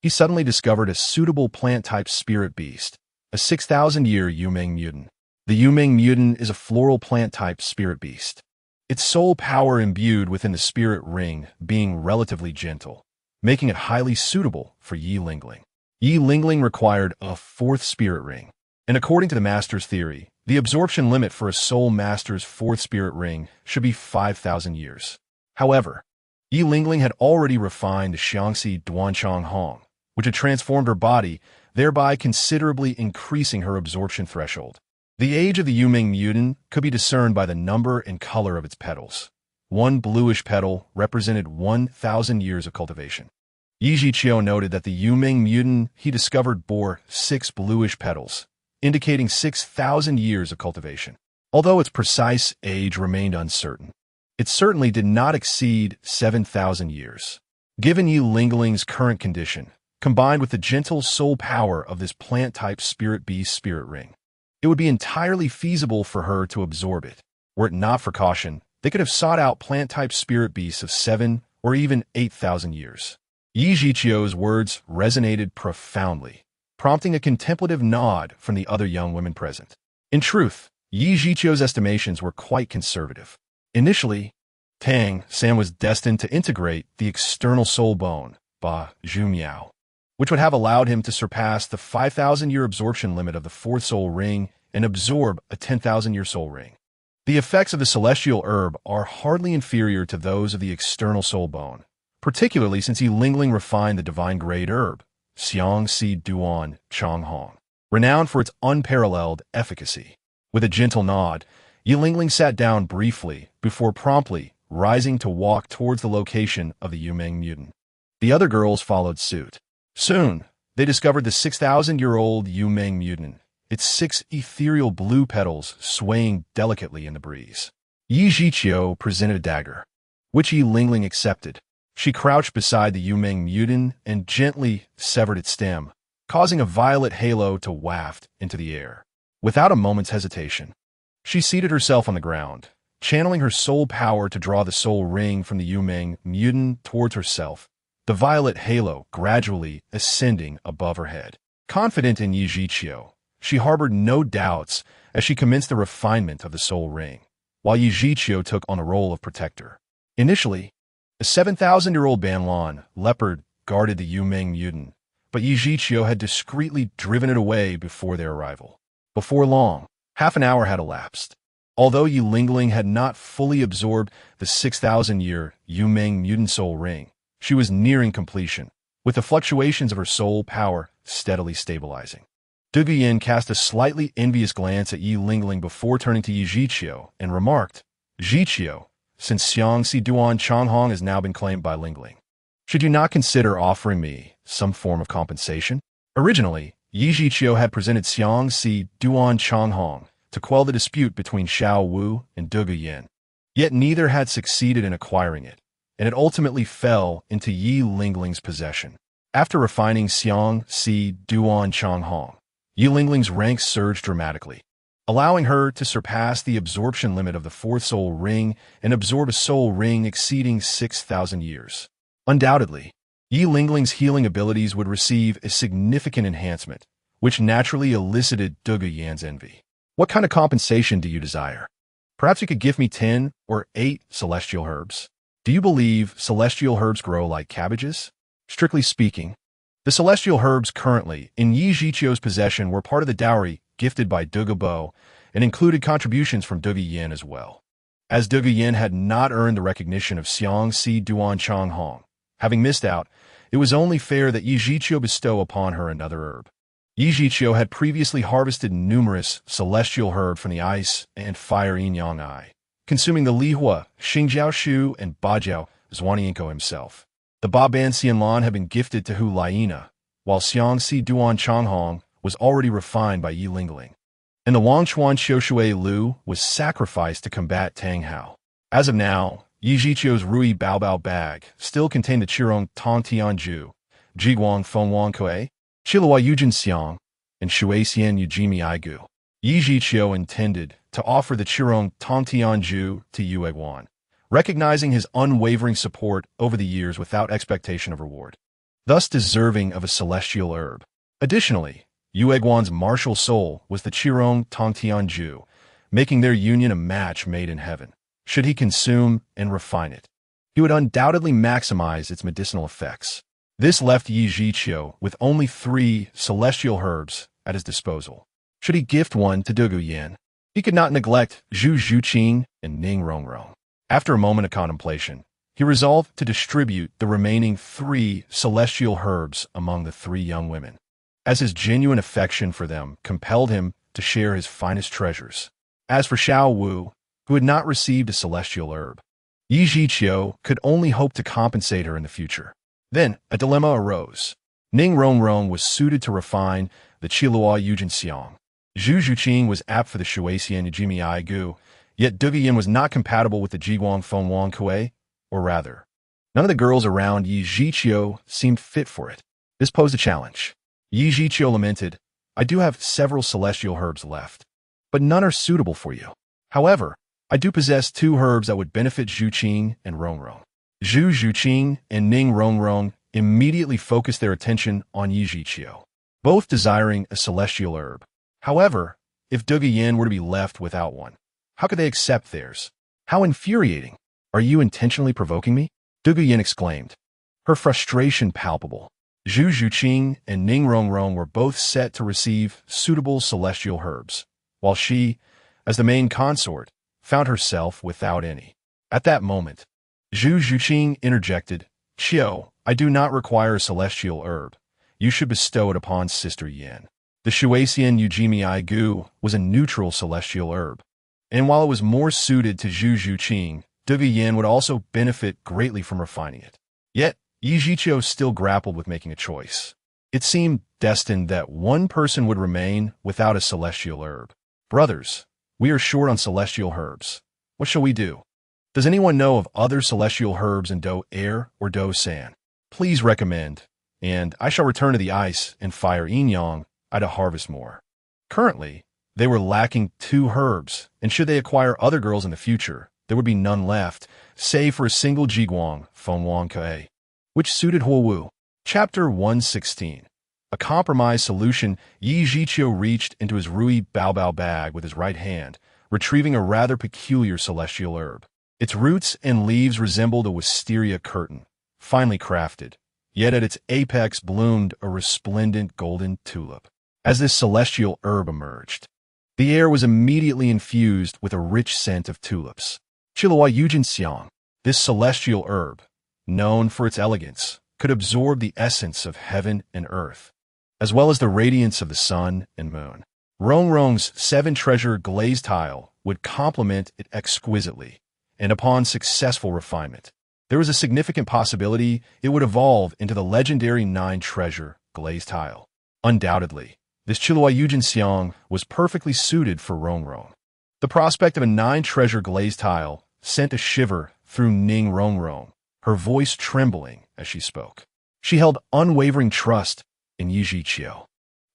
he suddenly discovered a suitable plant-type spirit beast, a 6,000-year Yuming mutant. The Yuming mutant is a floral plant-type spirit beast, its sole power imbued within the spirit ring being relatively gentle, making it highly suitable for Yi Lingling. Yi Lingling required a 4th spirit ring, and according to the master's theory, The absorption limit for a soul master's fourth spirit ring should be 5,000 years. However, Yi Lingling had already refined the Xiangxi Duanchang Hong, which had transformed her body, thereby considerably increasing her absorption threshold. The age of the Yuming mutant could be discerned by the number and color of its petals. One bluish petal represented 1,000 years of cultivation. Yi Zhiqiu noted that the Yuming mutant he discovered bore 6 bluish petals, indicating 6,000 years of cultivation. Although its precise age remained uncertain, it certainly did not exceed 7,000 years. Given Yi Lingling's current condition, combined with the gentle soul power of this plant-type spirit beast spirit ring, it would be entirely feasible for her to absorb it. Were it not for caution, they could have sought out plant-type spirit beasts of 7 or even 8,000 years. Yi Zhiqiu's words resonated profoundly, prompting a contemplative nod from the other young women present. In truth, Yi Zhiqiu's estimations were quite conservative. Initially, Tang San was destined to integrate the external soul bone, Ba Zhu Miao, which would have allowed him to surpass the 5,000-year absorption limit of the fourth soul ring and absorb a 10,000-year soul ring. The effects of the celestial herb are hardly inferior to those of the external soul bone, particularly since Yi Lingling refined the divine grade herb, Xiangxi Duan Changhong, renowned for its unparalleled efficacy. With a gentle nod, Yi Lingling sat down briefly before promptly rising to walk towards the location of the Yumeng mutant. The other girls followed suit. Soon, they discovered the 6,000-year-old Yumeng mutant, its 6 ethereal blue petals swaying delicately in the breeze. Yi Zhiqiu presented a dagger, which Yi Lingling accepted. She crouched beside the Yumeng mutant and gently severed its stem, causing a violet halo to waft into the air. Without a moment's hesitation, she seated herself on the ground, channeling her soul power to draw the soul ring from the Yumeng mutant towards herself, the violet halo gradually ascending above her head. Confident in Yi Zhiqiu, she harbored no doubts as she commenced the refinement of the soul ring, while Yi Zhiqiu took on the role of protector. Initially, a 7,000-year-old Banlan leopard guarded the Yumeng mutant, but Yi Zhiqiu had discreetly driven it away before their arrival. Before long, half an hour had elapsed. Although Yi Lingling had not fully absorbed the 6,000-year Yumeng mutant soul ring, she was nearing completion, with the fluctuations of her soul power steadily stabilizing. Du Guiyin cast a slightly envious glance at Yi Lingling before turning to Yi Zhiqiu and remarked, "Zhiqiu, since Xiangxi Duan Changhong has now been claimed by Lingling, should you not consider offering me some form of compensation?" Originally, Yi Zhiqiu had presented Xiangxi Duan Changhong to quell the dispute between Xiao Wu and Du Guiyin, yet neither had succeeded in acquiring it, and it ultimately fell into Yi Lingling's possession. After refining Xiangxi Duan Changhong, Yi Lingling's ranks surged dramatically, allowing her to surpass the absorption limit of the fourth soul ring and absorb a soul ring exceeding 6,000 years. Undoubtedly, Yi Lingling's healing abilities would receive a significant enhancement, which naturally elicited Du Guiyin's envy. "What kind of compensation do you desire? Perhaps you could give me 10 or 8 celestial herbs. Do you believe celestial herbs grow like cabbages?" Strictly speaking, the celestial herbs currently in Yi Zhiqiu's possession were part of the dowry gifted by Du Guibo and included contributions from Du Guiyin as well. As Du Guiyin had not earned the recognition of Xiangxi Duan Changhong, having missed out, it was only fair that Yi Zhiqiu bestow upon her another herb. Yi Zhiqiu had previously harvested numerous celestial herbs from the ice and fire yin-yang eye, consuming the Lihua, Xingjiao Shu, and Bajiao Zhuanianko himself. The Ba Ban Xianlan had been gifted to Hu Laina, while Xiangxi Duan Changhong was already refined by Yi Lingling, and the Wangchuan Xiushui Lu was sacrificed to combat Tang Hao. As of now, Yi Zhiqiu's Rui Baobao bag still contained the Qirong Tong Tianju, Jiguang Fengwang Kue, Chilua Yujin Xiang, and Shuixian Yujimi Aigu. Yi Zhiqiu intended to offer the Qirong Tong Tianju to Yue Guan, recognizing his unwavering support over the years without expectation of reward, thus deserving of a celestial herb. Additionally, Yue Guan's martial soul was the Qirong Tong Tianju, making their union a match made in heaven. Should he consume and refine it, he would undoubtedly maximize its medicinal effects. This left Yi Zhiqiu with only 3 celestial herbs at his disposal. Should he gift one to Du Guiyin, He could not neglect Zhu Zhuqing and Ning Rongrong. After a moment of contemplation, he resolved to distribute the remaining 3 celestial herbs among the 3 young women, as his genuine affection for them compelled him to share his finest treasures. As for Xiao Wu, who had not received a celestial herb, Yi Zhiqiu could only hope to compensate her in the future. Then a dilemma arose. Ning Rongrong was suited to refine the Qilua Yujin Xiang. Zhu Zhuqing was apt for the Shuixian Yijimi Ai Gu, yet Duguyan was not compatible with the Jiguang Fengwang Kue, or rather, none of the girls around Yi Zhiqiu seemed fit for it. This posed a challenge. Yi Zhiqiu lamented, "I do have several celestial herbs left, but none are suitable for you. However, I do possess 2 herbs that would benefit Zhuqing and Rongrong." Zhu Zhuqing and Ning Rongrong immediately focused their attention on Yi Zhiqiu, both desiring a celestial herb. However, if Duguyan were to be left without one, how could they accept theirs? How infuriating! "Are you intentionally provoking me?" Duguyan exclaimed, her frustration palpable. Zhu Zhuqing and Ning Rongrong were both set to receive suitable celestial herbs, while she, as the main consort, found herself without any. At that moment, Zhu Zhuqing interjected, "Qiu, I do not require a celestial herb. You should bestow it upon Sister Yan." The Shuixian Yujimi Ai Gu was a neutral celestial herb, and while it was more suited to Zhu Zhuqing, Duguyan would also benefit greatly from refining it. Yet, Yi Zhiqiu still grappled with making a choice. It seemed destined that one person would remain without a celestial herb. "Brothers, we are short on celestial herbs. What shall we do? Does anyone know of other celestial herbs in Do Air or Do San? Please recommend, and I shall return to the ice and fire Yinyang to harvest more." Currently, they were lacking 2 herbs, and should they acquire other girls in the future, there would be none left, save for a single Jiguang Fengwang Kei, which suited Huowu. Chapter 116. A compromise solution. Yi Zhiqiu reached into his Rui Baobao bag with his right hand, retrieving a rather peculiar celestial herb. Its roots and leaves resembled a wisteria curtain, finely crafted, yet at its apex bloomed a resplendent golden tulip. As this celestial herb emerged, the air was immediately infused with a rich scent of tulips. Qilua Yujin Xiang, this celestial herb, known for its elegance, could absorb the essence of heaven and earth, as well as the radiance of the sun and moon. Rongrong's 7-treasure glazed tile would complement it exquisitely, and upon successful refinement, there was a significant possibility it would evolve into the legendary 9-treasure glazed tile. Undoubtedly, this Qilua Yujin Xiang was perfectly suited for Rongrong. The prospect of a 9-treasure glazed tile sent a shiver through Ning Rongrong, her voice trembling as she spoke. She held unwavering trust in Yi Zhiqiu.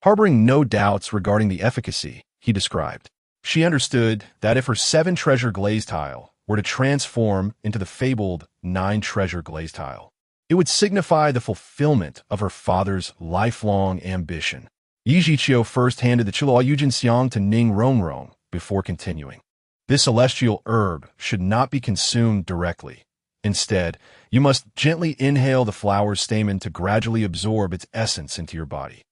Harboring no doubts regarding the efficacy, he described, she understood that if her 7-treasure glazed tile were to transform into the fabled 9-treasure glazed tile, it would signify the fulfillment of her father's lifelong ambition. Yi Zhiqiu first handed the Qilua Yujin Xiang to Ning Rongrong before continuing. "This celestial herb should not be consumed directly. Instead, you must gently inhale the flower's stamen to gradually absorb its essence into your body.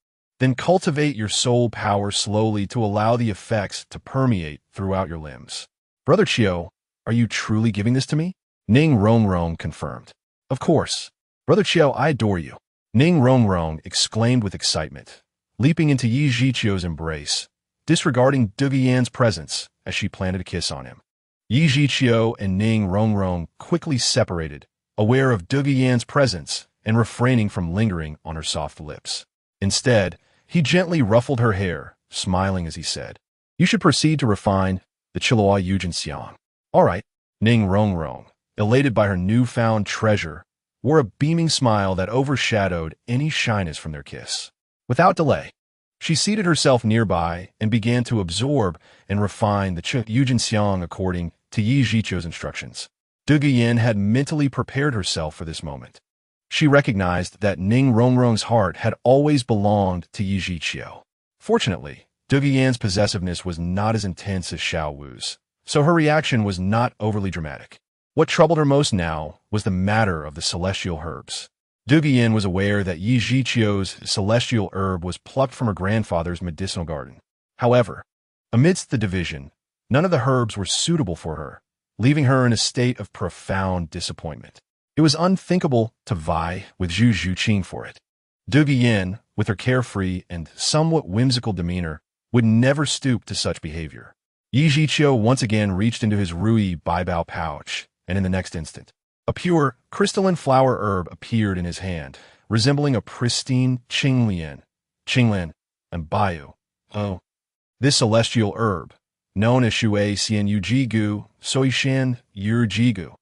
Then cultivate your soul power slowly to allow the effects to permeate throughout your limbs." "Brother Qiu, are you truly giving this to me?" Ning Rongrong confirmed. "Of course. Brother Qiu, I adore you." Ning Rongrong exclaimed with excitement, leaping into Yi Zhiqiu's embrace, disregarding Duguyan's presence as she planted a kiss on him. Yi Zhiqiu and Ning Rongrong quickly separated, aware of Duguyan's presence and refraining from lingering on her soft lips. Instead, he gently ruffled her hair, smiling as he said, "You should proceed to refine the Qilua Yujin Xiang." "All right." Ning Rongrong, elated by her newfound treasure, wore a beaming smile that overshadowed any shyness from their kiss. Without delay, she seated herself nearby and began to absorb and refine the Yujin Xiang according to Yi Zhiqiu's instructions. Duguyan had mentally prepared herself for this moment. She recognized that Ning Rongrong's heart had always belonged to Yi Zhiqiu. Fortunately, Duguyan's possessiveness was not as intense as Xiao Wu's, so her reaction was not overly dramatic. What troubled her most now was the matter of the celestial herbs. Duguyan was aware that Yi Zhiqiu's celestial herb was plucked from her grandfather's medicinal garden. However, amidst the division, None of the herbs were suitable for her, leaving her in a state of profound disappointment. It was unthinkable to vie with Zhu Zhuqing for it. Dugu Yin, with her carefree and somewhat whimsical demeanor, would never stoop to such behavior. Yi Zhiqiu once again reached into his Rui Baibao pouch, and in the next instant, a pure, crystalline flower herb appeared in his hand, resembling a pristine Qinglian, and Bayu. Oh, this celestial herb, known as Shui Xianyu Jigu, Soishan Yur Jigu,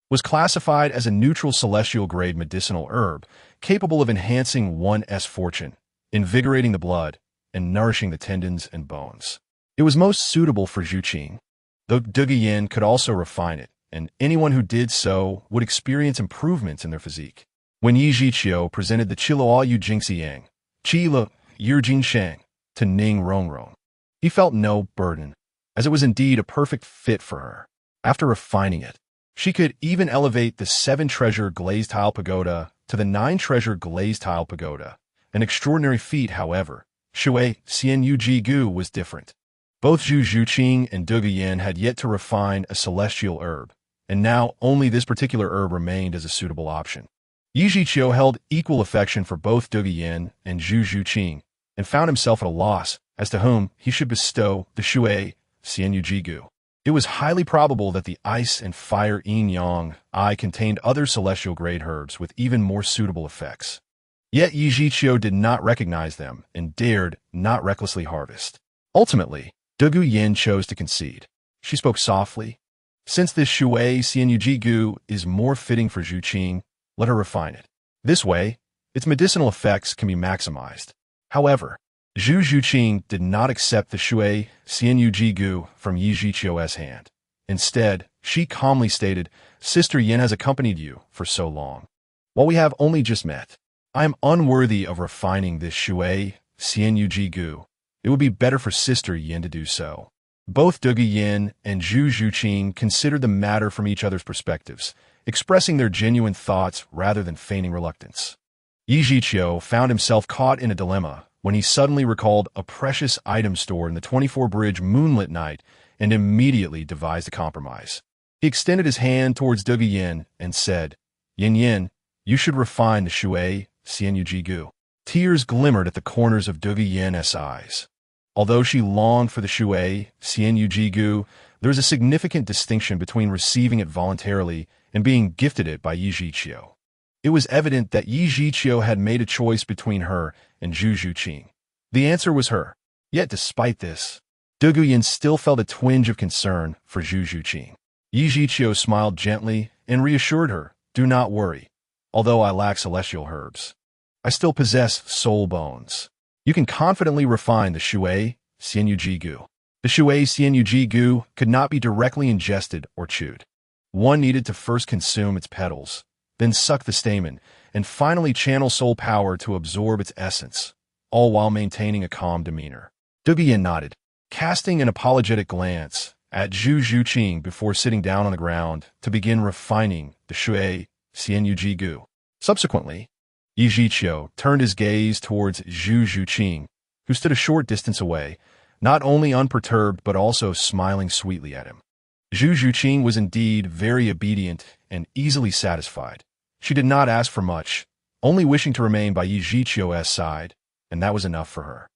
was classified as a neutral celestial grade medicinal herb, capable of enhancing one's fortune, invigorating the blood, and nourishing the tendons and bones. It was most suitable for Zhuqing, though Dugu Yin could also refine it, and anyone who did so would experience improvements in their physique. When Yi Zhiqiu presented the Qiluo Yu Jingxiyang, Qile Yurjin Shang, to Ning Rongrong, he felt no burden, as it was indeed a perfect fit for her. After refining it, she could even elevate the 7-treasure glazed tile pagoda to the 9-treasure glazed tile pagoda. An extraordinary feat, however. Shui Xianyu Jigu was different. Both Zhu Zhuqing and Dugu Yin had yet to refine a celestial herb, and now only this particular herb remained as a suitable option. Yi Zhiqiu held equal affection for both Dugu Yin and Zhu Zhuqing, and found himself at a loss as to whom he should bestow the Shui Xianyu Jigu. It was highly probable that the ice and fire yin-yang eye contained other celestial grade herbs with even more suitable effects. Yet Yi Zhiqiu did not recognize them and dared not recklessly harvest. Ultimately, Dugu Yin chose to concede. She spoke softly. Since this Shui Xianyu Jigu is more fitting for Zhuqing, let her refine it. This way, its medicinal effects can be maximized. However, Zhu Zhuqing did not accept the Shui Xianyu Jigu from Yi Zhiqiu's hand. Instead, she calmly stated, "Sister Yin has accompanied you for so long. While we have only just met, I am unworthy of refining this Shui Xianyu Jigu. It would be better for Sister Yin to do so." Both Dugu Yin and Zhu Zhuqing considered the matter from each other's perspectives, expressing their genuine thoughts rather than feigning reluctance. Yi Zhiqiu found himself caught in a dilemma when he suddenly recalled a precious item store in the 24-bridge moonlit night and immediately devised a compromise. He extended his hand towards Dugu Yin and said, "Yin Yin, you should refine the Shui Xianyu Jigu." Tears glimmered at the corners of Dugu Yin's eyes. Although she longed for the Shui Xianyu Jigu, there was a significant distinction between receiving it voluntarily and being gifted it by Yi Zhiqiu. It was evident that Yi Zhiqiu had made a choice between her and Zhu Zhuqing. The answer was her. Yet despite this, Dugu Yin still felt a twinge of concern for Zhu Zhuqing. Yi Zhiqiu smiled gently and reassured her, "Do not worry. Although I lack celestial herbs, I still possess soul bones. You can confidently refine the Shui Xianyu Jigu." The Shui Xianyu Jigu could not be directly ingested or chewed. One needed to first consume its petals, then suck the stamen, and finally channel soul power to absorb its essence, all while maintaining a calm demeanor. Dugu Yin nodded, casting an apologetic glance at Zhu Zhuqing before sitting down on the ground to begin refining the Shui Xianyu Jigu. Subsequently, Yi Zhiqiu turned his gaze towards Zhu Zhuqing, who stood a short distance away, not only unperturbed but also smiling sweetly at him. Zhu Zhuqing was indeed very obedient and easily satisfied. She did not ask for much, only wishing to remain by Yi Zhiqiu's side, and that was enough for her.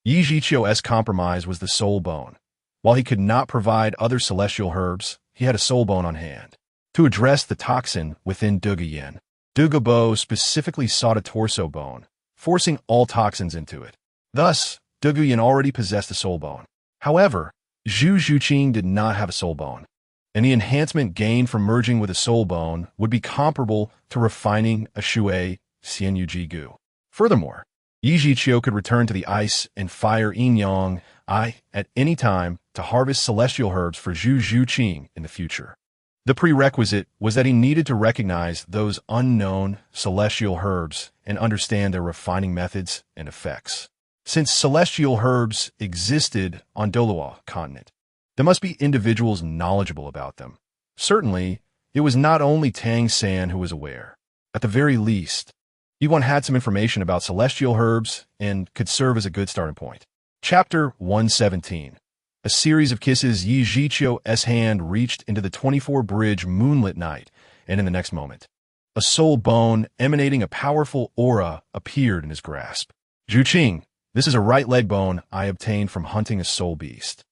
Yi Zhiqiu's compromise was the soul bone. While he could not provide other celestial herbs, he had a soul bone on hand. To address the toxin within Dugu Yin, Dugu Bo specifically sought a torso bone, forcing all toxins into it. Thus, Dugu Yin already possessed a soul bone. However, Zhu Zhuqing did not have a soul bone, and the enhancement gained from merging with a soul bone would be comparable to refining a Shui Xianyu Jigu. Furthermore, Yi Zhiqiu could return to the ice and fire yin-yang eye at any time to harvest celestial herbs for Zhu Zhuqing in the future. The prerequisite was that he needed to recognize those unknown celestial herbs and understand their refining methods and effects. Since celestial herbs existed on Douluo continent, there must be individuals knowledgeable about them. Certainly, it was not only Tang San who was aware. At the very least, Yiwan had some information about celestial herbs and could serve as a good starting point. Chapter 117. A series of kisses. Yi Zhiqiu's hand reached into the 24-bridge moonlit night, and in the next moment, a soul bone emanating a powerful aura appeared in his grasp. Zhuqing, this is a right leg bone I obtained from hunting a soul beast.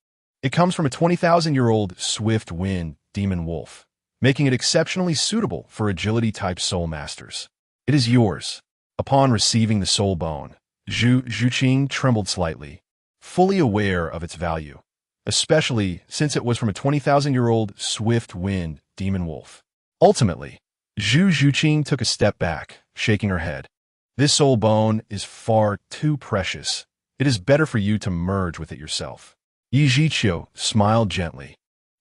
It comes from a 20,000-year-old swift wind demon wolf, making it exceptionally suitable for agility-type soul masters. It is yours. Upon receiving the soul bone, Zhuqing trembled slightly, fully aware of its value, especially since it was from a 20,000-year-old swift wind demon wolf. Ultimately, Zhuqing took a step back, shaking her head. This soul bone is far too precious. It is better for you to merge with it yourself. Yi Zhiqiu smiled gently,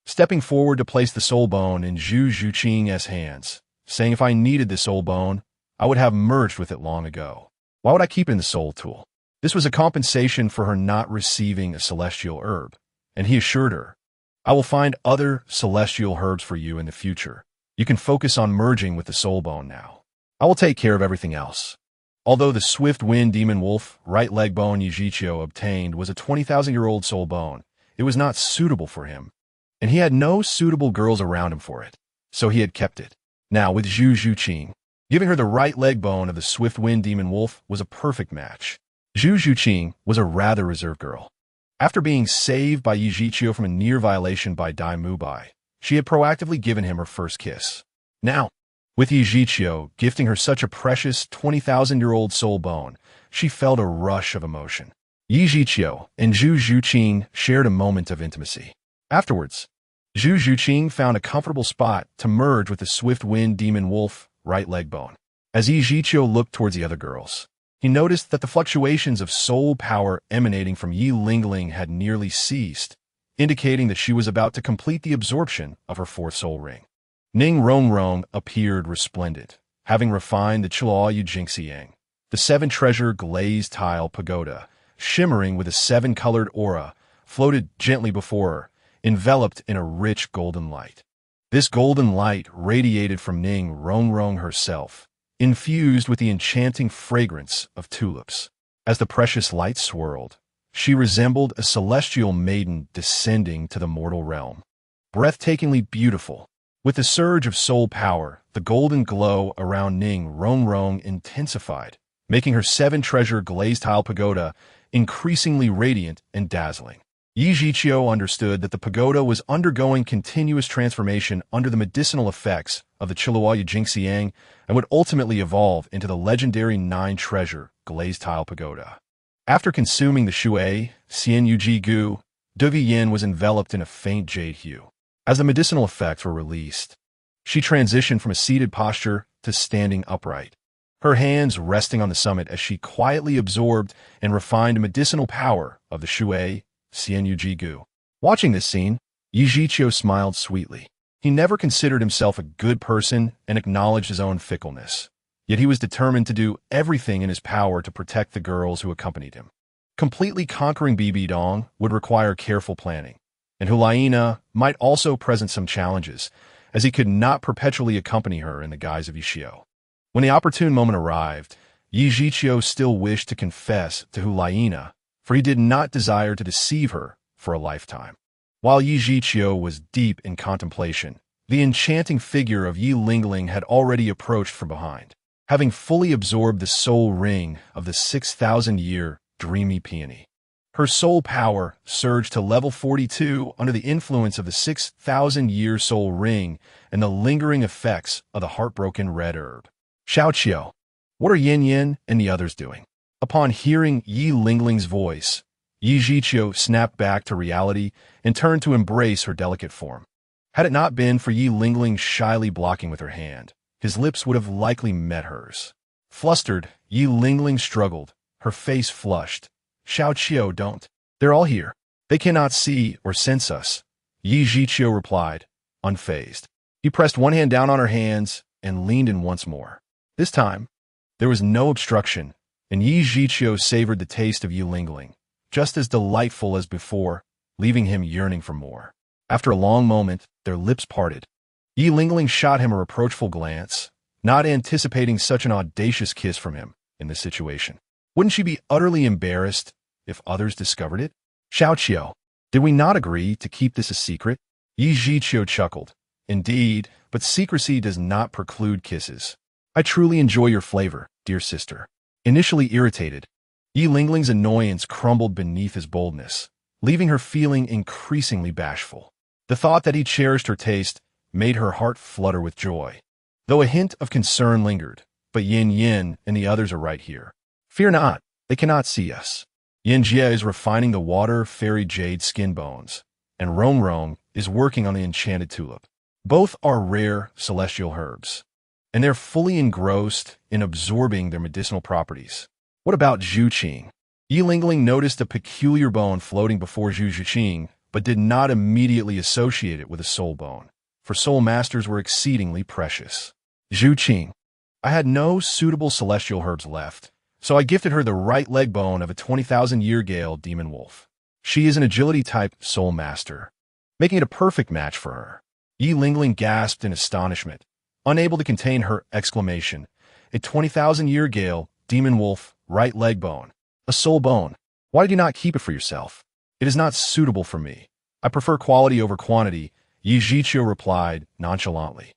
stepping forward to place the soul bone in Zhuqing's hands, saying if I needed this soul bone, I would have merged with it long ago. Why would I keep it in the soul tool? This was a compensation for her not receiving a celestial herb, and he assured her, I will find other celestial herbs for you in the future. You can focus on merging with the soul bone now. I will take care of everything else. Although the swift wind demon wolf right leg bone Yi Zhiqiu obtained was a 20,000-year-old soul bone, it was not suitable for him, and he had no suitable girls around him for it, so he had kept it. Now with Zhuqing, giving her the right leg bone of the swift wind demon wolf was a perfect match. Zhuqing was a rather reserved girl. After being saved by Yi Zhiqiu from a near violation by Dai Mubai, she had proactively given him her first kiss. Now, with Yi Zhiqiu gifting her such a precious 20,000-year-old soul bone, she felt a rush of emotion. Yi Zhiqiu and Zhuqing shared a moment of intimacy. Afterwards, Zhuqing found a comfortable spot to merge with the swift wind demon wolf right leg bone. As Yi Zhiqiu looked towards the other girls, he noticed that the fluctuations of soul power emanating from Yi Lingling had nearly ceased, indicating that she was about to complete the absorption of her fourth soul ring. Ning Rongrong appeared resplendent, having refined the Chiluo Yijingxiang, the seven-treasure glazed tile pagoda, shimmering with a seven-colored aura, floated gently before her, enveloped in a rich golden light. This golden light radiated from Ning Rongrong herself, infused with the enchanting fragrance of tulips. As the precious light swirled, she resembled a celestial maiden descending to the mortal realm. Breathtakingly beautiful, with the surge of soul power, the golden glow around Ning Rongrong intensified, making her seven-treasure glazed tile pagoda increasingly radiant and dazzling. Yi Zhiqiu understood that the pagoda was undergoing continuous transformation under the medicinal effects of the Chiluo Yijingxiang and would ultimately evolve into the legendary nine-treasure glazed tile pagoda. After consuming the Shui, Xian Yuji Gu, Devi Yin was enveloped in a faint jade hue. As the medicinal effects were released, she transitioned from a seated posture to standing upright, her hands resting on the summit as she quietly absorbed and refined the medicinal power of the Shui, Xian Yuji Gu. Watching this scene, Yi Zhiqiu smiled sweetly. He never considered himself a good person and acknowledged his own fickleness. Yet he was determined to do everything in his power to protect the girls who accompanied him. Completely conquering Bibi Dong would require careful planning, and Hulaina might also present some challenges, as he could not perpetually accompany her in the guise of Yishio. When the opportune moment arrived, Yi Zhiqiu still wished to confess to Hulaina, for he did not desire to deceive her for a lifetime. While Yi Zhiqiu was deep in contemplation, the enchanting figure of Yi Lingling had already approached from behind, having fully absorbed the soul ring of the 6,000-year dreamy peony. Her soul power surged to level 42 under the influence of the 6,000-year soul ring and the lingering effects of the heartbroken red herb. Xiaoqiu, what are Yin Yin and the others doing? Upon hearing Yi Lingling's voice, Yi Zhiqiu snapped back to reality and turned to embrace her delicate form. Had it not been for Yi Lingling shyly blocking with her hand, his lips would have likely met hers. Flustered, Yi Lingling struggled, her face flushed. Xiaoqiu, don't. They're all here. They cannot see or sense us, Yi Zhiqiu replied, unfazed. He pressed one hand down on her hands and leaned in once more. This time, there was no obstruction, and Yi Zhiqiu savored the taste of Yi Lingling, just as delightful as before, leaving him yearning for more. After a long moment, their lips parted. Yi Lingling shot him a reproachful glance, not anticipating such an audacious kiss from him in this situation. Wouldn't she be utterly embarrassed if others discovered it? Xiaoqiu, Did we not agree to keep this a secret? Yi Zhiqiu chuckled. Indeed, but secrecy does not preclude kisses. I truly enjoy your flavor, dear sister. Initially irritated, Yi Lingling's annoyance crumbled beneath his boldness, leaving her feeling increasingly bashful. The thought that he cherished her taste made her heart flutter with joy, though a hint of concern lingered. But Yin Yin and the others are right here. Fear not, they cannot see us. Yin Jie is refining the water fairy jade skin bones, and Rong Rong is working on the enchanted tulip. Both are rare celestial herbs, and they're fully engrossed in absorbing their medicinal properties. What about Zhu Qing? Yi Lingling noticed a peculiar bone floating before Zhu Qing, but did not immediately associate it with a soul bone, for soul masters were exceedingly precious. Zhu Qing. I had no suitable celestial herbs left, so I gifted her the right leg bone of a 20,000-year Gale demon wolf. She is an agility-type soul master, making it a perfect match for her. Yi Lingling gasped in astonishment, unable to contain her exclamation. A 20,000-year Gale demon wolf, right leg bone, a soul bone. Why did you not keep it for yourself? It is not suitable for me. I prefer quality over quantity, Yi Zhiqiu replied nonchalantly.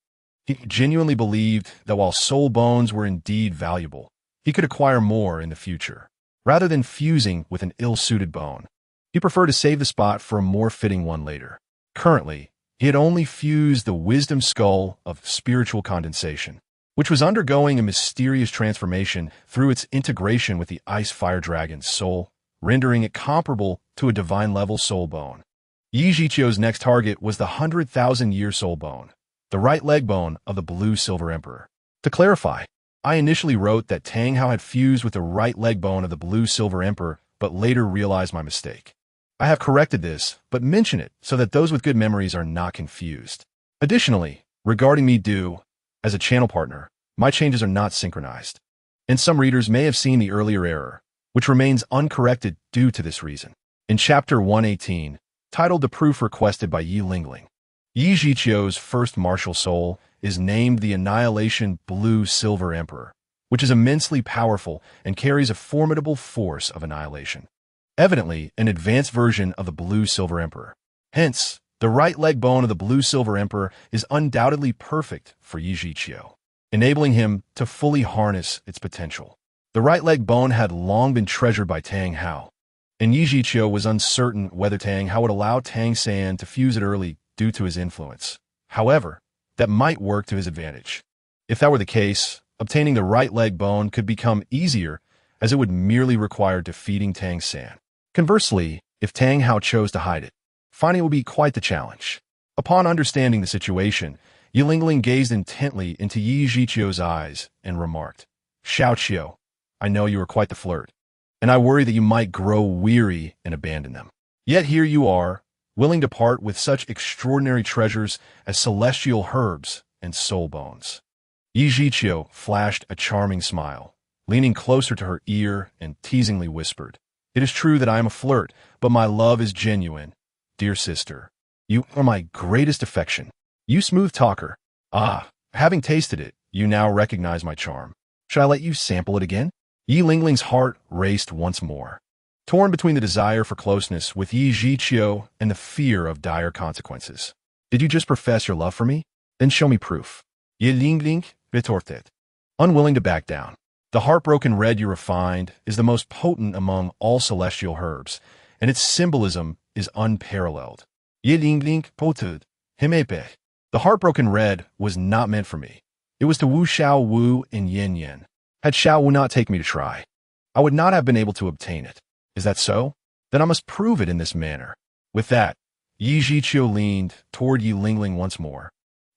He genuinely believed that while soul bones were indeed valuable, he could acquire more in the future. Rather than fusing with an ill-suited bone, he preferred to save the spot for a more fitting one later. Currently, he had only fused the wisdom skull of spiritual condensation, which was undergoing a mysterious transformation through its integration with the ice fire dragon's soul, rendering it comparable to a divine-level soul bone. Yi Zhiqiu's next target was the 100,000-year soul bone, the right leg bone of the Blue Silver Emperor. To clarify, I initially wrote that Tang Hao had fused with the right leg bone of the Blue Silver Emperor, but later realized my mistake. I have corrected this, but mention it so that those with good memories are not confused. Additionally, regarding me due, as a channel partner, my changes are not synchronized, and some readers may have seen the earlier error, which remains uncorrected due to this reason. In Chapter 118, titled The Proof Requested by Yi Lingling, Yi Zhiqiu's first martial soul is named the Annihilation Blue Silver Emperor, which is immensely powerful and carries a formidable force of annihilation. Evidently, an advanced version of the Blue Silver Emperor. Hence, the right leg bone of the Blue Silver Emperor is undoubtedly perfect for Yi Zhiqiu, enabling him to fully harness its potential. The right leg bone had long been treasured by Tang Hao, and Yi Zhiqiu was uncertain whether Tang Hao would allow Tang San to fuse it early due to his influence. However, that might work to his advantage. If that were the case, obtaining the right leg bone could become easier, as it would merely require defeating Tang San. Conversely, if Tang Hao chose to hide it, finding it would be quite the challenge. Upon understanding the situation, Yi Lingling gazed intently into Yi Zhiqiu's eyes and remarked, Xiao Qiu, I know you are quite the flirt, and I worry that you might grow weary and abandon them. Yet here you are, willing to part with such extraordinary treasures as celestial herbs and soul bones. Yi Zhiqiu flashed a charming smile, leaning closer to her ear and teasingly whispered, It is true that I am a flirt, but my love is genuine. Dear sister, you are my greatest affection. You smooth talker. Ah, having tasted it, you now recognize my charm. Should I let you sample it again? Yi Lingling's heart raced once more, torn between the desire for closeness with Yi Zhiqiu and the fear of dire consequences. Did you just profess your love for me? Then show me proof. Yi Lingling retorted, unwilling to back down. The heartbroken red you refined is the most potent among all celestial herbs, and its symbolism is unparalleled. Yi Lingling potud, himepe. The heartbroken red was not meant for me. It was to Wu Xiao Wu and Yin Yin. Had Xiao Wu not taken me to try, I would not have been able to obtain it. Is that so? Then I must prove it in this manner. With that, Yi Zhiqiu leaned toward Yi Lingling once more,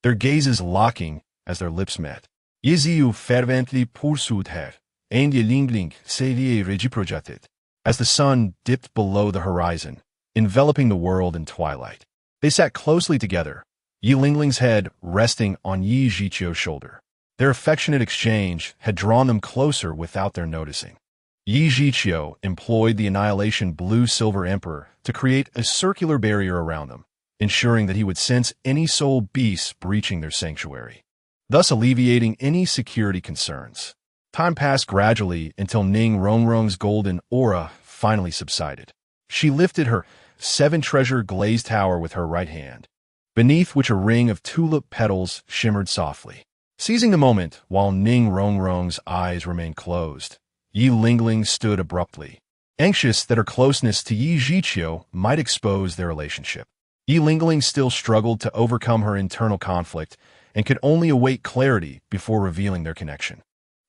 their gazes locking as their lips met. Yi Ziyu fervently pursued her, and Yi Lingling s'est reciprocated, as the sun dipped below the horizon, enveloping the world in twilight. They sat closely together, Yi Lingling's head resting on Yi Zhiqiu's shoulder. Their affectionate exchange had drawn them closer without their noticing. Yi Zhiqiu employed the Annihilation Blue Silver Emperor to create a circular barrier around them, ensuring that he would sense any soul beasts breaching their sanctuary, thus alleviating any security concerns. Time passed gradually until Ning Rongrong's golden aura finally subsided. She lifted her seven-treasure glazed tower with her right hand, beneath which a ring of tulip petals shimmered softly. Seizing the moment, while Ning Rongrong's eyes remained closed, Yi Lingling stood abruptly, anxious that her closeness to Yi Zhiqiu might expose their relationship. Yi Lingling still struggled to overcome her internal conflict and could only await clarity before revealing their connection.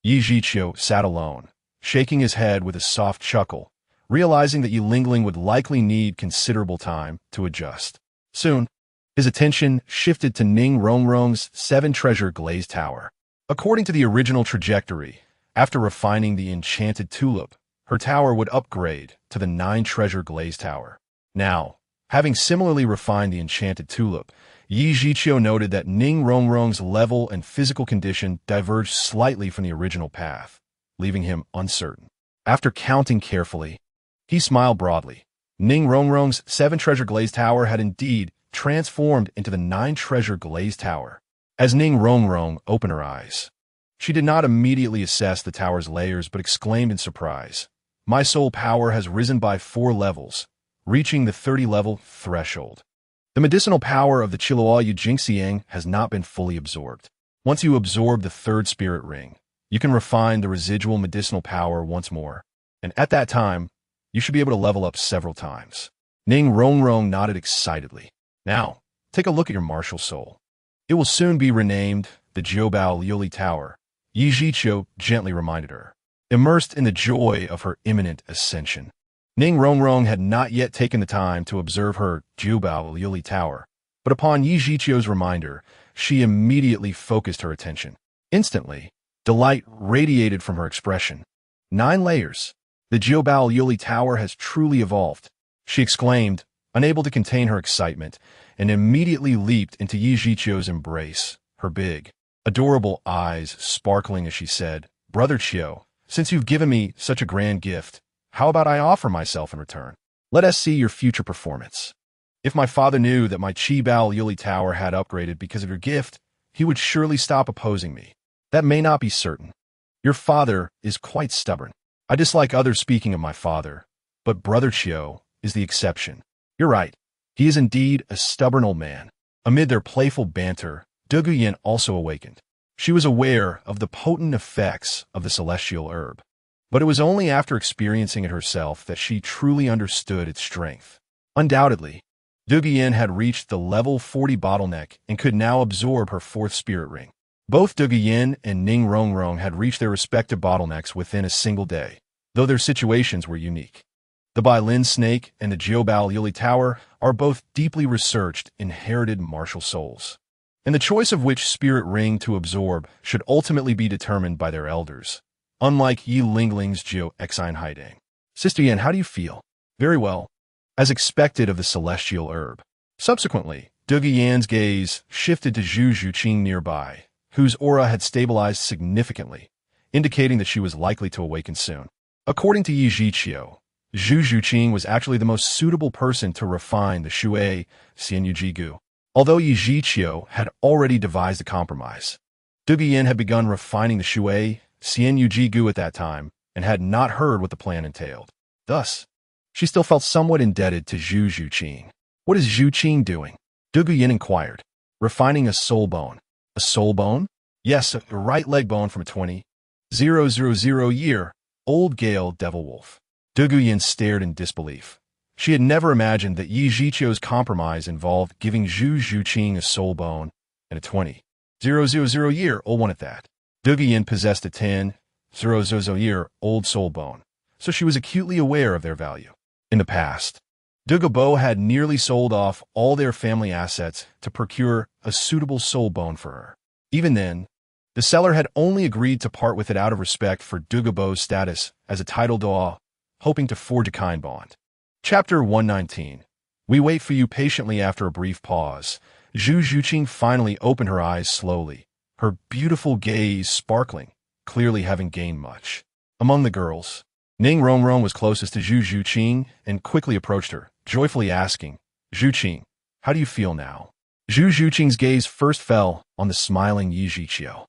Yi Zhiqiu sat alone, shaking his head with a soft chuckle, realizing that Yi Lingling would likely need considerable time to adjust. Soon, his attention shifted to Ning Rongrong's seven-treasure glazed tower. According to the original trajectory, after refining the enchanted tulip, her tower would upgrade to the nine-treasure glazed tower. Now, having similarly refined the enchanted tulip, Yi Zhiqiu noted that Ning Rongrong's level and physical condition diverged slightly from the original path, leaving him uncertain. After counting carefully, he smiled broadly. Ning Rongrong's seven-treasure glazed tower had indeed transformed into the nine-treasure glazed tower. As Ning Rongrong opened her eyes, she did not immediately assess the tower's layers but exclaimed in surprise, "My soul power has risen by 4 levels, reaching the 30-level threshold. The medicinal power of the Chiluo Yu Jingxiang has not been fully absorbed. Once you absorb the third spirit ring, you can refine the residual medicinal power once more, and at that time, you should be able to level up several times." Ning Rongrong nodded excitedly. "Now, take a look at your martial soul. It will soon be renamed the Jiubao Liuli Tower," Yi Zhiqiu gently reminded her, immersed in the joy of her imminent ascension. Ning Rongrong had not yet taken the time to observe her Jiubao Liuli Tower, but upon Yi Zhiqiu's reminder, she immediately focused her attention. Instantly, delight radiated from her expression. 9 layers. The Jiubao Liuli Tower has truly evolved, she exclaimed, unable to contain her excitement, and immediately leaped into Yi Zhiqiu's embrace, her big, adorable eyes sparkling as she said, "Brother Qiu, since you've given me such a grand gift, how about I offer myself in return? Let us see your future performance. If my father knew that my Qibao Liuli Tower had upgraded because of your gift, he would surely stop opposing me. That may not be certain. Your father is quite stubborn. I dislike others speaking of my father, but Brother Qiu is the exception. You're right. He is indeed a stubborn old man." Amid their playful banter, Douluo also awakened. She was aware of the potent effects of the celestial herb, but it was only after experiencing it herself that she truly understood its strength. Undoubtedly, Douluo had reached the level 40 bottleneck and could now absorb her 4th spirit ring. Both Douluo and Ning Rongrong had reached their respective bottlenecks within a single day, though their situations were unique. The Bailin Snake and the Jiubao Liuli Tower are both deeply researched, inherited martial souls, and the choice of which spirit ring to absorb should ultimately be determined by their elders, unlike Yi Lingling's Jiu Exine Haidang. "Sister Yan, how do you feel?" "Very well," as expected of the celestial herb. Subsequently, Douluo's gaze shifted to Zhu Zhuqing nearby, whose aura had stabilized significantly, indicating that she was likely to awaken soon. According to Yi Zhiqiu, Zhu Zhuqing was actually the most suitable person to refine the Shui Xianyu Jigu. Although Yi Zhiqiu had already devised a compromise, Douluo had begun refining the Shui Xianyu Jigu at that time and had not heard what the plan entailed. Thus, she still felt somewhat indebted to Zhu Zhuqing. "What is Zhuqing doing?" Douluo inquired. "Refining a soul bone." "A soul bone?" "Yes, a right leg bone from a 20,000-year-old Gale Devil Wolf." Douluo stared in disbelief. She had never imagined that Yi Zhiqiu's compromise involved giving Zhu Zhuqing a soul bone, and a 20,000-year-old one at that. Douluo possessed a 10,000-year-old soul bone, so she was acutely aware of their value. In the past, Douluo had nearly sold off all their family assets to procure a suitable soul bone for her. Even then, the seller had only agreed to part with it out of respect for Douluo's status as a title Doa, hoping to forge a kind bond. Chapter 119. We wait for you patiently. After a brief pause, Zhu Zhuqing finally opened her eyes slowly, her beautiful gaze sparkling, clearly having gained much. Among the girls, Ning Rongrong was closest to Zhu Zhuqing and quickly approached her, joyfully asking, "Zhuqing, how do you feel now?" Zhu Zhuqing's gaze first fell on the smiling Yi Zhiqiu,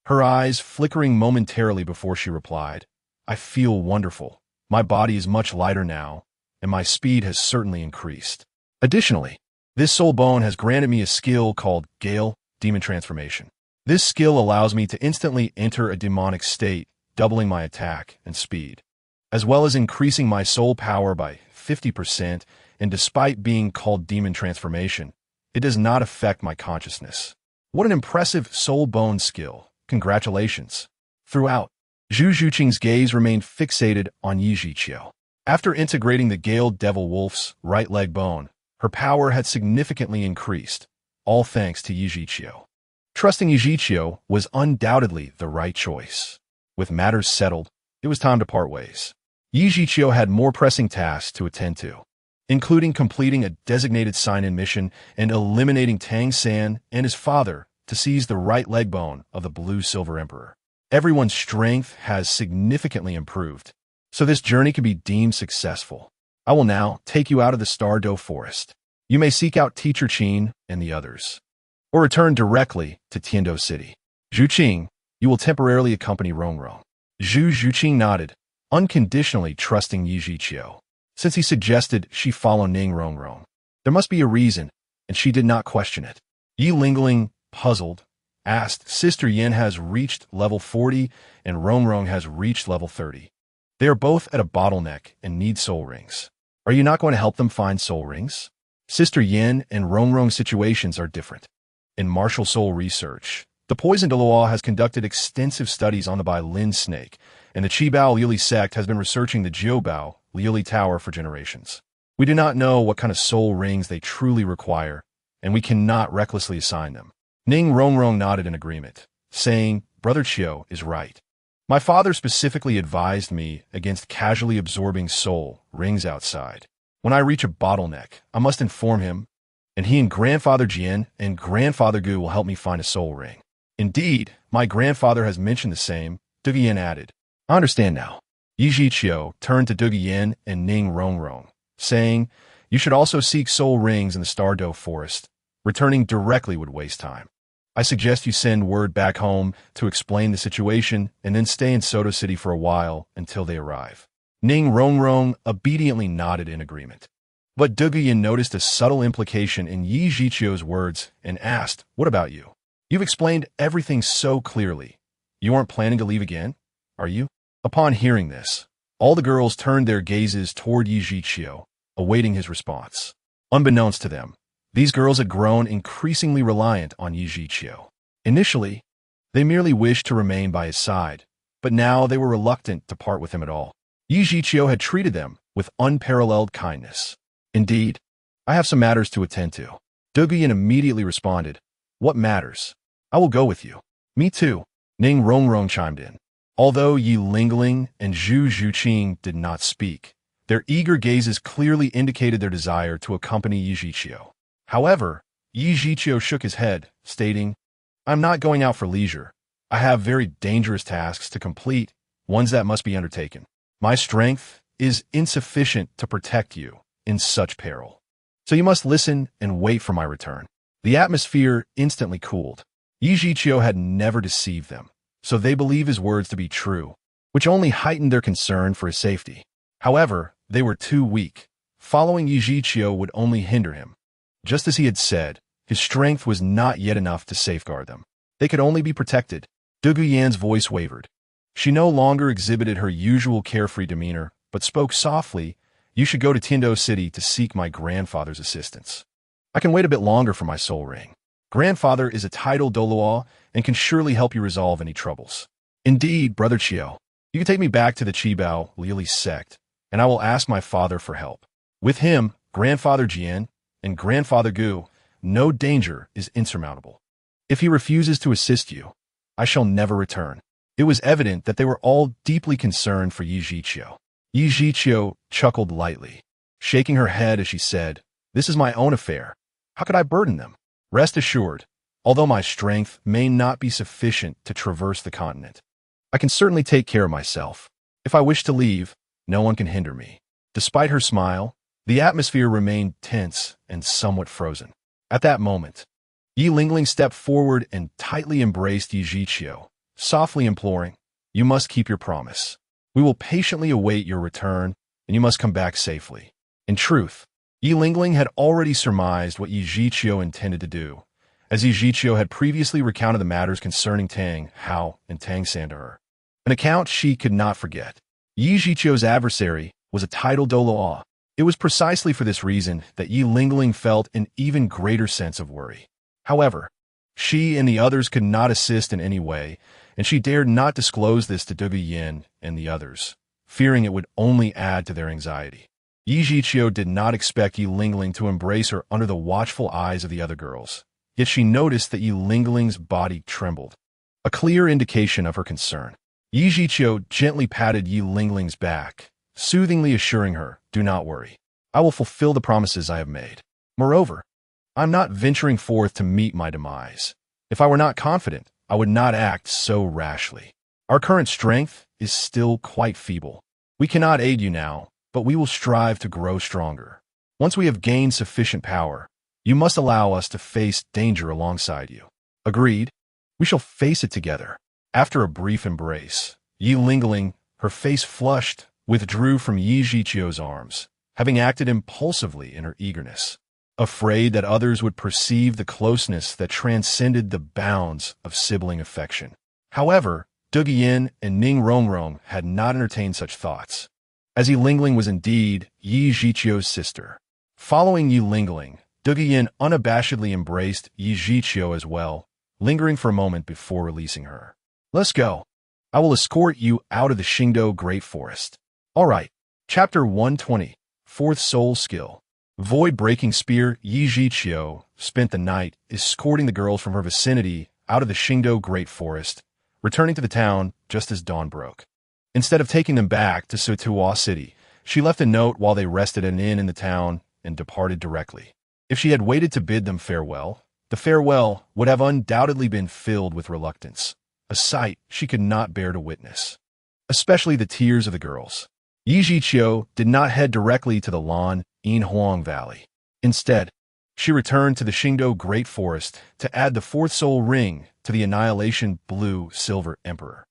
her eyes flickering momentarily before she replied, "I feel wonderful. My body is much lighter now, and my speed has certainly increased. Additionally, this soul bone has granted me a skill called Gale Demon Transformation. This skill allows me to instantly enter a demonic state, doubling my attack and speed, as well as increasing my soul power by 50%, and despite being called Demon Transformation, it does not affect my consciousness. What an impressive soul bone skill. Congratulations. Throughout, Zhu Zhuqing's gaze remained fixated on Yi Zhiqiu. After integrating the Gale Devil Wolf's right leg bone, her power had significantly increased, all thanks to Yi Zhiqiu. Trusting Yi Zhiqiu was undoubtedly the right choice. With matters settled, it was time to part ways. Yi Zhiqiu had more pressing tasks to attend to, including completing a designated sign-in mission and eliminating Tang San and his father to seize the right leg bone of the Blue Silver Emperor. Everyone's strength has significantly improved, so this journey can be deemed successful. I will now take you out of the Stardow Forest. You may seek out Teacher Qin and the others, or return directly to Tiando City. Zhuqing, you will temporarily accompany Rongrong. Zhu Zhuqing nodded, unconditionally trusting Yi Zhiqiu, since he suggested she follow Ning Rongrong. There must be a reason, and she did not question it. Yi Lingling, puzzled, asked, Sister Yin has reached level 40 and Rongrong has reached level 30. They are both at a bottleneck and need soul rings. Are you not going to help them find soul rings? Sister Yin and Rongrong's situations are different. In martial soul research, the poison Douluo has conducted extensive studies on the Bai Lin snake, and the Qibao Liuli sect has been researching the Jiubao Liuli Tower for generations. We do not know what kind of soul rings they truly require, and we cannot recklessly assign them. Ning Rongrong nodded in agreement, saying, Brother Qiu is right. My father specifically advised me against casually absorbing soul rings outside. When I reach a bottleneck, I must inform him, and he and Grandfather Jian and Grandfather Gu will help me find a soul ring. Indeed, my grandfather has mentioned the same, Duge Yin added. I understand now. Yi Zhiqiu turned to Duge Yin and Ning Rongrong, saying, You should also seek soul rings in the Stardow Forest. Returning directly would waste time. I suggest you send word back home to explain the situation and then stay in Soto City for a while until they arrive. Ning Rongrong obediently nodded in agreement. But Duge Yin noticed a subtle implication in Yi Zhiqiu's words and asked, What about you? You've explained everything so clearly. You aren't planning to leave again, are you? Upon hearing this, all the girls turned their gazes toward Yi Zhiqiu, awaiting his response. Unbeknownst to them, these girls had grown increasingly reliant on Yi Zhiqiu. Initially, they merely wished to remain by his side, but now they were reluctant to part with him at all. Yi Zhiqiu had treated them with unparalleled kindness. Indeed, I have some matters to attend to. Duge Yin immediately responded, What matters? I will go with you. Me too, Ning Rongrong chimed in. Although Yi Lingling and Zhu Zhuqing did not speak, their eager gazes clearly indicated their desire to accompany Yi Zhiqiu. However, Yi Zhiqiu shook his head, stating, I'm not going out for leisure. I have very dangerous tasks to complete, ones that must be undertaken. My strength is insufficient to protect you in such peril. So you must listen and wait for my return. The atmosphere instantly cooled. Yi Zhiqiu had never deceived them, so they believed his words to be true, which only heightened their concern for his safety. However, they were too weak. Following Yi Zhiqiu would only hinder him. Just as he had said, his strength was not yet enough to safeguard them. They could only be protected. Duge Yan's voice wavered. She no longer exhibited her usual carefree demeanor, but spoke softly, You should go to Tiando City to seek my grandfather's assistance. I can wait a bit longer for my soul ring. Grandfather is a titled Douluo and can surely help you resolve any troubles. Indeed, Brother Qiu, you can take me back to the Qibao Liuli sect, and I will ask my father for help. With him, Grandfather Jian, and Grandfather Gu, no danger is insurmountable. If he refuses to assist you, I shall never return. It was evident that they were all deeply concerned for Yi Zhiqiu. Yi Zhiqiu chuckled lightly, shaking her head as she said, This is my own affair. How could I burden them? Rest assured, although my strength may not be sufficient to traverse the continent, I can certainly take care of myself. If I wish to leave, no one can hinder me. Despite her smile, the atmosphere remained tense and somewhat frozen. At that moment, Yi Lingling stepped forward and tightly embraced Yi Zhiqiu, softly imploring, You must keep your promise. We will patiently await your return, and you must come back safely. In truth, Yi Lingling had already surmised what Yi Zhiqiu intended to do, as Yi Zhiqiu had previously recounted the matters concerning Tang, Hao, and Tang San to her. An account she could not forget. Yi Zhiqiu's adversary was a titled Douluo. It was precisely for this reason that Yi Lingling felt an even greater sense of worry. However, she and the others could not assist in any way, and she dared not disclose this to Dugu Yin and the others, fearing it would only add to their anxiety. Yi Zhiqiu did not expect Yi Lingling to embrace her under the watchful eyes of the other girls, yet she noticed that Yi Lingling's body trembled, a clear indication of her concern. Yi Zhiqiu gently patted Yi Lingling's back, soothingly assuring her, "Do not worry. I will fulfill the promises I have made. Moreover, I am not venturing forth to meet my demise. If I were not confident, I would not act so rashly. Our current strength is still quite feeble. We cannot aid you now, but we will strive to grow stronger. Once we have gained sufficient power, you must allow us to face danger alongside you." Agreed. We shall face it together. After a brief embrace, Yi Lingling, her face flushed, withdrew from Yi Zhiqiu's arms, having acted impulsively in her eagerness, afraid that others would perceive the closeness that transcended the bounds of sibling affection. However, Dugu Yin and Ning Rongrong had not entertained such thoughts, as Yi Lingling was indeed Yi Zhiqiu's sister. Following Yi Lingling, Dugu Yin unabashedly embraced Yi Zhiqiu as well, lingering for a moment before releasing her. "Let's go. I will escort you out of the Xingdou Great Forest." All right. Chapter 120, Fourth Soul Skill. Void-breaking spear. Yi Zhiqiu spent the night escorting the girls from her vicinity out of the Xingdou Great Forest, returning to the town just as dawn broke. Instead of taking them back to Sutuo City, she left a note while they rested at an inn in the town and departed directly. If she had waited to bid them farewell, the farewell would have undoubtedly been filled with reluctance, a sight she could not bear to witness, especially the tears of the girls. Yi Zhiqiu did not head directly to the Lan Yinhuang Valley. Instead, she returned to the Xingdou Great Forest to add the fourth soul ring to the Annihilation Blue-Silver Emperor.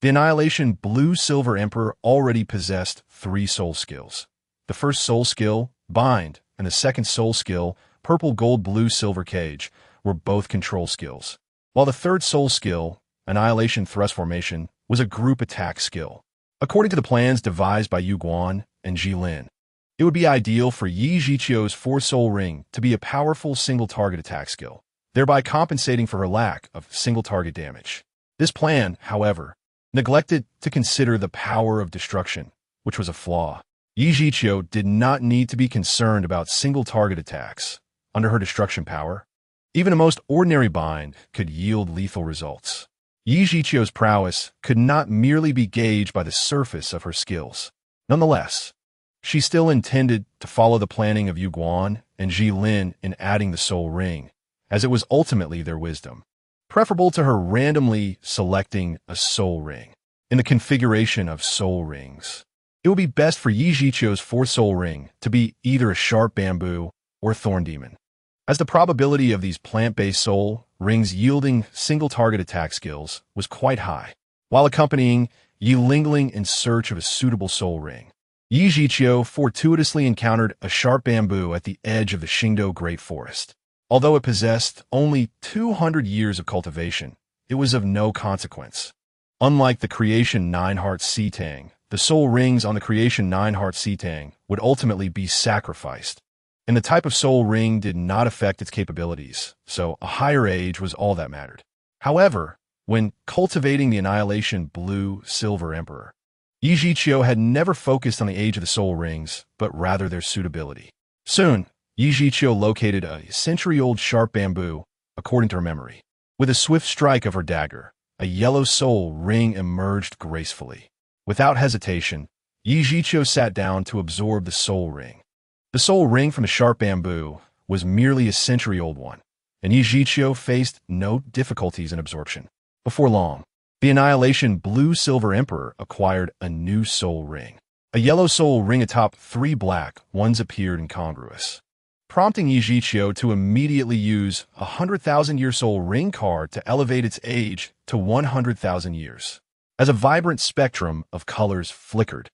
The Annihilation Blue-Silver Emperor already possessed 3 soul skills. The first soul skill, Bind, and the second soul skill, Purple Gold Blue Silver Cage, were both control skills, while the third soul skill, Annihilation Thrust Formation, was a group attack skill. According to the plans devised by Yu Guan and Ji Lin, it would be ideal for Yi Zhiqiu's 4-soul ring to be a powerful single-target attack skill, thereby compensating for her lack of single-target damage. This plan, however, neglected to consider the power of destruction, which was a flaw. Yi Zhiqiu did not need to be concerned about single-target attacks. Under her destruction power, even a most ordinary bind could yield lethal results. Yi Zhiqiu's prowess could not merely be gauged by the surface of her skills. Nonetheless, she still intended to follow the planning of Yu Guan and Ji Lin in adding the soul ring, as it was ultimately their wisdom, preferable to her randomly selecting a soul ring. In the configuration of soul rings, it would be best for Yi Zhiqiu's 4th soul ring to be either a sharp bamboo or thorn demon, as the probability of these plant-based soul rings yielding single-target attack skills was quite high. While accompanying Yi Lingling in search of a suitable soul ring, Yi Zhiqiu fortuitously encountered a sharp bamboo at the edge of the Xingdou Great Forest. Although it possessed only 200 years of cultivation, it was of no consequence. Unlike the Creation 9-Heart Sea Tang, the soul rings on the Creation 9-Heart Sea Tang would ultimately be sacrificed, and the type of soul ring did not affect its capabilities, so a higher age was all that mattered. However, when cultivating the Annihilation Blue-Silver Emperor, Yi Zhiqiu had never focused on the age of the soul rings, but rather their suitability. Soon, Yi Zhiqiu located a century-old sharp bamboo, according to her memory. With a swift strike of her dagger, a yellow soul ring emerged gracefully. Without hesitation, Yi Zhiqiu sat down to absorb the soul ring. The soul ring from the sharp bamboo was merely a century-old one, and Yi Zhiqiu faced no difficulties in absorption. Before long, the Annihilation Blue-Silver Emperor acquired a new soul ring. A yellow soul ring atop 3 black ones appeared incongruous, prompting Yi Zhiqiu to immediately use a 100,000-year soul ring card to elevate its age to 100,000 years. As a vibrant spectrum of colors flickered,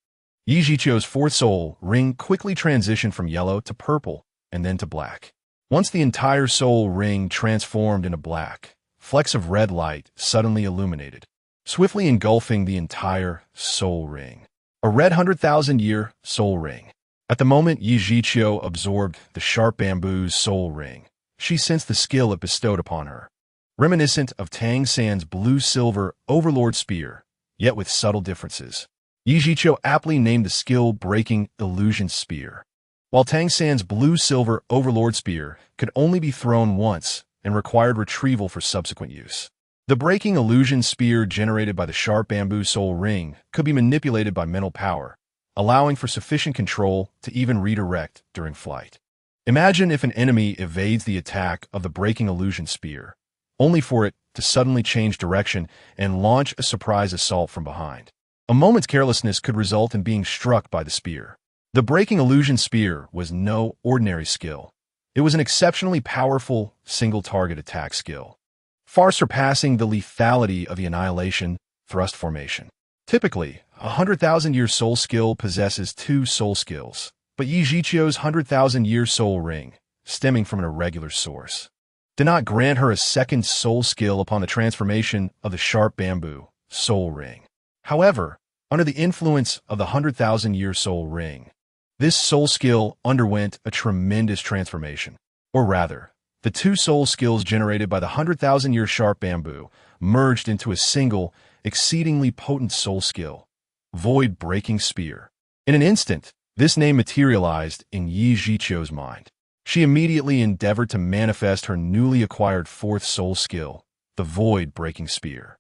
Yi Zhiqiu's fourth soul ring quickly transitioned from yellow to purple and then to black. Once the entire soul ring transformed into black, flecks of red light suddenly illuminated, swiftly engulfing the entire soul ring. A red 100,000-year soul ring. At the moment Yi Zhiqiu absorbed the sharp bamboo's soul ring, she sensed the skill it bestowed upon her. Reminiscent of Tang San's blue-silver overlord spear, yet with subtle differences. Yi Zhiqiu aptly named the skill-breaking illusion spear. While Tang San's blue-silver overlord spear could only be thrown once and required retrieval for subsequent use, the breaking illusion spear generated by the sharp bamboo soul ring could be manipulated by mental power, allowing for sufficient control to even redirect during flight. Imagine if an enemy evades the attack of the breaking illusion spear, only for it to suddenly change direction and launch a surprise assault from behind. A moment's carelessness could result in being struck by the spear. The breaking illusion spear was no ordinary skill. It was an exceptionally powerful single-target attack skill, far surpassing the lethality of the annihilation thrust formation. Typically, a 100,000-year soul skill possesses two soul skills, but Yi Zhiqiu's 100,000-year soul ring, stemming from an irregular source, did not grant her a second soul skill upon the transformation of the sharp bamboo soul ring. However, under the influence of the 100,000-year soul ring, this soul skill underwent a tremendous transformation. Or rather, the two soul skills generated by the 100,000-year sharp bamboo merged into a single, exceedingly potent soul skill, Void-Breaking Spear. In an instant, this name materialized in Yi Zhiqiu's mind. She immediately endeavored to manifest her newly acquired fourth soul skill, the Void-Breaking Spear.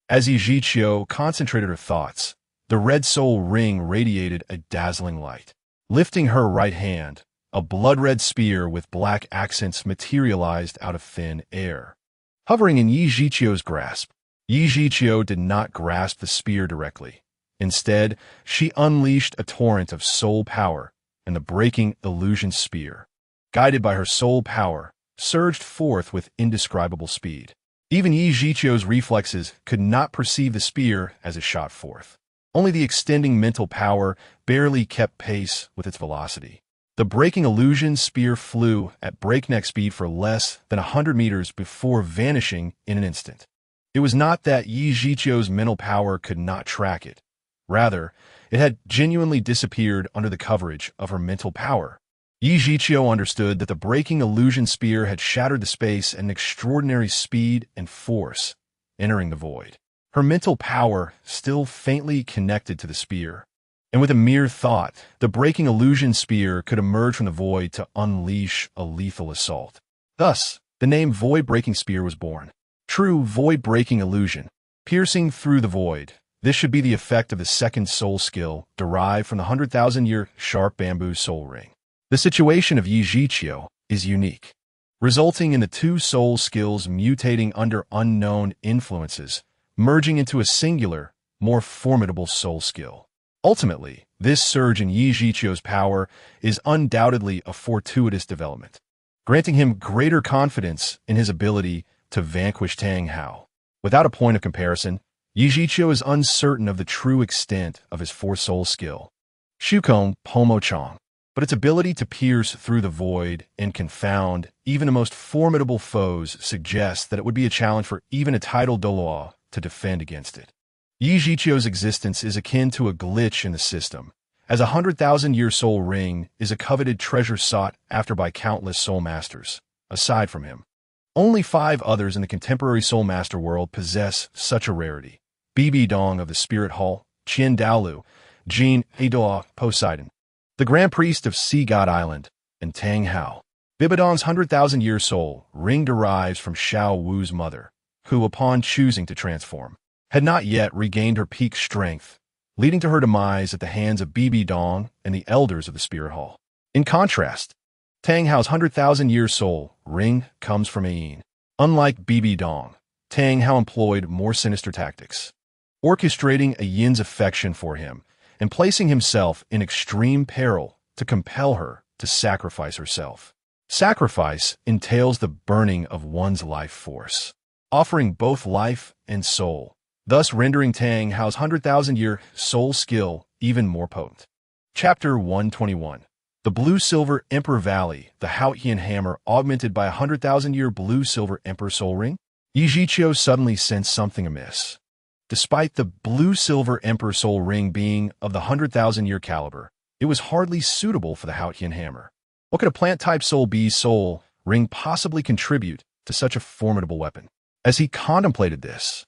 As Yi Zhiqiu concentrated her thoughts, the red soul ring radiated a dazzling light. Lifting her right hand, a blood-red spear with black accents materialized out of thin air. Hovering in Yi Zhiqiu's grasp, Yi Zhiqiu did not grasp the spear directly. Instead, she unleashed a torrent of soul power, and the breaking illusion spear, guided by her soul power, surged forth with indescribable speed. Even Yi Zhiqiu's reflexes could not perceive the spear as it shot forth. Only the extending mental power barely kept pace with its velocity. The breaking illusion spear flew at breakneck speed for less than 100 meters before vanishing in an instant. It was not that Yi Zhiqiu's mental power could not track it. Rather, it had genuinely disappeared under the coverage of her mental power. Yi Zhiqiu understood that the breaking illusion spear had shattered the space at an extraordinary speed and force, entering the void. Her mental power still faintly connected to the spear, and with a mere thought, the breaking illusion spear could emerge from the void to unleash a lethal assault. Thus, the name Void-Breaking Spear was born. True void-breaking illusion, piercing through the void. This should be the effect of the second soul skill derived from the 100,000-year sharp bamboo soul ring. The situation of Yi Zhiqiu is unique, resulting in the two soul skills mutating under unknown influences, merging into a singular, more formidable soul skill. Ultimately, this surge in Yi Zhiqiu's power is undoubtedly a fortuitous development, granting him greater confidence in his ability to vanquish Tang Hao. Without a point of comparison, Yi Zhiqiu is uncertain of the true extent of his fourth soul skill, Shukong Pomo Chong, but its ability to pierce through the void and confound even the most formidable foes suggests that it would be a challenge for even a titled Douluo to defend against it. Yi Zhiqiu's existence is akin to a glitch in the system, as a 100,000-year soul ring is a coveted treasure sought after by countless soul masters. Aside from him, only 5 others in the contemporary soul master world possess such a rarity: Bibi Dong of the Spirit Hall, Qian Douluo, Jin Adoa Poseidon, the Grand Priest of Sea God Island, and Tang Hao. Bibidong's 100,000-year soul ring derives from Xiao Wu's mother, who, upon choosing to transform, had not yet regained her peak strength, leading to her demise at the hands of Bibi Dong and the elders of the Spirit Hall. In contrast, Tang Hao's 100,000-year soul ring comes from Ayin. Unlike Bibi Dong, Tang Hao employed more sinister tactics, orchestrating Ayin's affection for him and placing himself in extreme peril to compel her to sacrifice herself. Sacrifice entails the burning of one's life force, offering both life and soul, thus rendering Tang Hao's 100,000-year soul skill even more potent. Chapter 121. The Blue-Silver Emperor Valley, the Haotian Hammer augmented by a 100,000-year Blue-Silver Emperor Soul Ring? Yi Zhiqiu suddenly sensed something amiss. Despite the Blue-Silver Emperor Soul Ring being of the 100,000-year caliber, it was hardly suitable for the Haotian Hammer. What could a plant-type Soul B's soul ring possibly contribute to such a formidable weapon? As he contemplated this,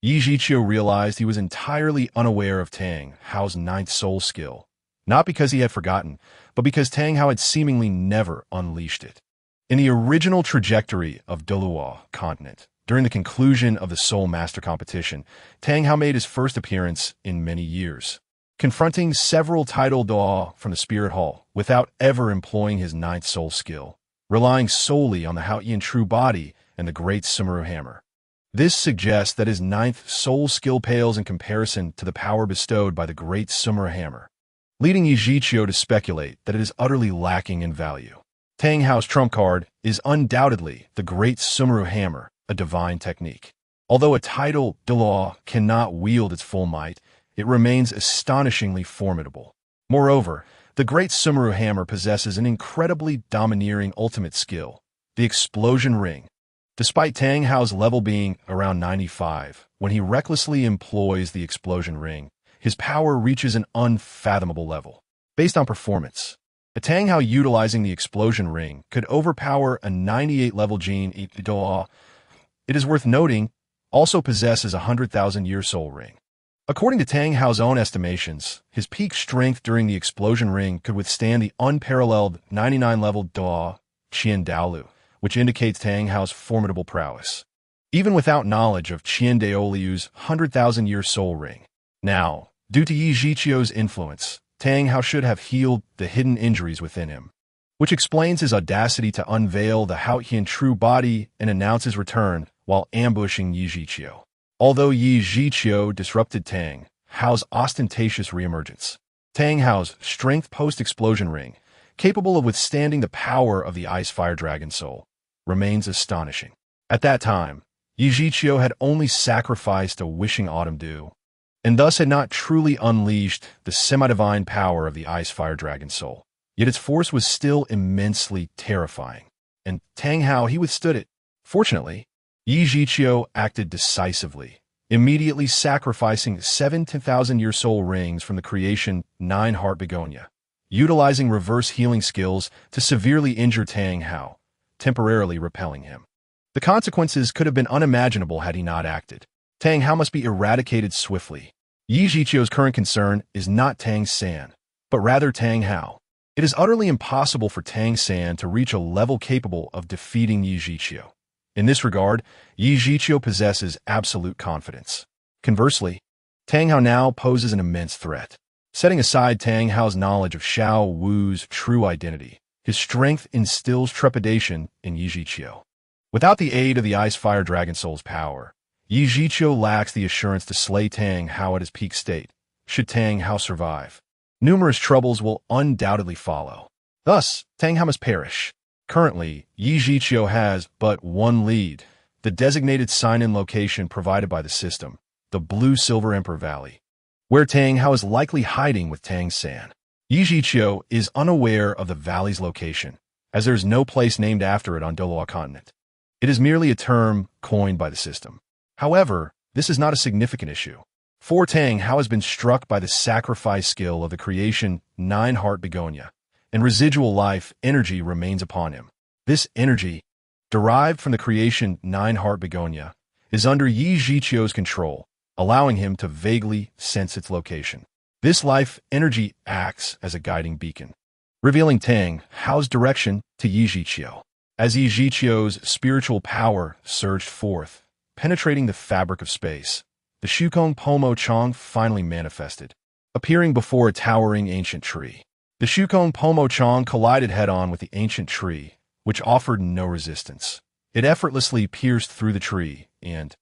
Yi Zhiqiu realized he was entirely unaware of Tang Hao's ninth soul skill, not because he had forgotten, but because Tang Hao had seemingly never unleashed it. In the original trajectory of Douluo continent, during the conclusion of the Soul Master competition, Tang Hao made his first appearance in many years, confronting several title Duo from the Spirit Hall without ever employing his ninth soul skill, relying solely on the Haotian True Body and the Great Sumeru Hammer. This suggests that his ninth soul skill pales in comparison to the power bestowed by the Great Sumeru Hammer, leading Yi Zhiqiu to speculate that it is utterly lacking in value. Tang Hao's trump card is undoubtedly the Great Sumeru Hammer, a divine technique. Although a title Douluo cannot wield its full might, it remains astonishingly formidable. Moreover, the Great Sumeru Hammer possesses an incredibly domineering ultimate skill, the Explosion Ring. Despite Tang Hao's level being around 95, when he recklessly employs the Explosion Ring, his power reaches an unfathomable level. Based on performance, a Tang Hao utilizing the Explosion Ring could overpower a 98-level Jin Douluo. It is worth noting, also possesses a 100,000-year soul ring. According to Tang Hao's own estimations, his peak strength during the Explosion Ring could withstand the unparalleled 99-level Duo Qian Douluo, which indicates Tang Hao's formidable prowess, even without knowledge of Qian Daoliu's 100,000-year soul ring. Now, due to Yi Zhiqiu's influence, Tang Hao should have healed the hidden injuries within him, which explains his audacity to unveil the Haotian True Body and announce his return while ambushing Yi Zhiqiu. Although Yi Zhiqiu disrupted Tang Hao's ostentatious reemergence, Tang Hao's strength post-explosion ring, capable of withstanding the power of the Ice Fire Dragon Soul, remains astonishing. At that time, Yi Zhiqiu had only sacrificed a wishing autumn dew, and thus had not truly unleashed the semi-divine power of the Ice Fire Dragon Soul. Yet its force was still immensely terrifying, and Tang Hao, he withstood it. Fortunately, Yi Zhiqiu acted decisively, immediately sacrificing 7 10,000-year soul rings from the creation 9 Heart Begonia, utilizing reverse healing skills to severely injure Tang Hao, temporarily repelling him. The consequences could have been unimaginable had he not acted. Tang Hao must be eradicated swiftly. Yi Zhiqiu's current concern is not Tang San, but rather Tang Hao. It is utterly impossible for Tang San to reach a level capable of defeating Yi Zhiqiu. In this regard, Yi Zhiqiu possesses absolute confidence. Conversely, Tang Hao now poses an immense threat. Setting aside Tang Hao's knowledge of Xiao Wu's true identity, his strength instills trepidation in Yi Zhiqiu. Without the aid of the Ice Fire Dragon Soul's power, Yi Zhiqiu lacks the assurance to slay Tang Hao at his peak state, should Tang Hao survive. Numerous troubles will undoubtedly follow. Thus, Tang Hao must perish. Currently, Yi Zhiqiu has but one lead, the designated sign-in location provided by the system, the Blue-Silver Emperor Valley, where Tang Hao is likely hiding with Tang San. Yi Zhiqiu is unaware of the valley's location, as there is no place named after it on Douluo continent. It is merely a term coined by the system. However, this is not a significant issue, for Tang Hao has been struck by the sacrifice skill of the creation 9 Heart Begonia, and residual life energy remains upon him. This energy, derived from the creation 9 Heart Begonia, is under Yi Zhiqiu's control, allowing him to vaguely sense its location. This life energy acts as a guiding beacon, revealing Tang Hao's direction to Yi Zhiqiu. As Yi Zhiqiu's spiritual power surged forth, penetrating the fabric of space, the Shukong Pomo Chong finally manifested, appearing before a towering ancient tree. The Shukong Pomo Chong collided head-on with the ancient tree, which offered no resistance. It effortlessly pierced through the tree and,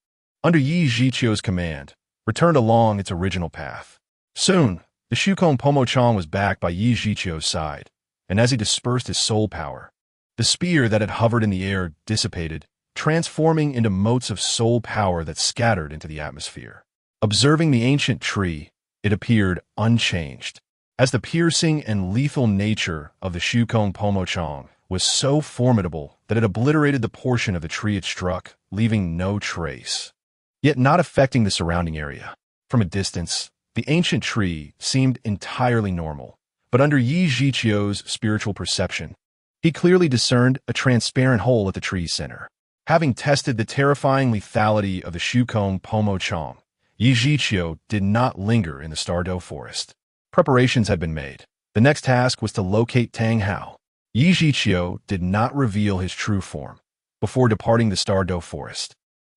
under Yi Zhiqiu's command, returned along its original path. Soon, the Shukong Pomo Chong was backed by Yi Zhiqiu's side, and as he dispersed his soul power, the spear that had hovered in the air dissipated, transforming into motes of soul power that scattered into the atmosphere. Observing the ancient tree, it appeared unchanged. as the piercing and lethal nature of the Shukong Pomochong was so formidable that it obliterated the portion of the tree it struck, leaving no trace, yet not affecting the surrounding area. From a distance, the ancient tree seemed entirely normal, but under Yi Zhiqiu's spiritual perception, he clearly discerned a transparent hole at the tree's center. Having tested the terrifying lethality of the Shukong Pomochong, Yi Zhiqiu did not linger in the Stardow forest. Preparations had been made. The next task was to locate Tang Hao. Yi Zhiqiu did not reveal his true form before departing the Stardow forest.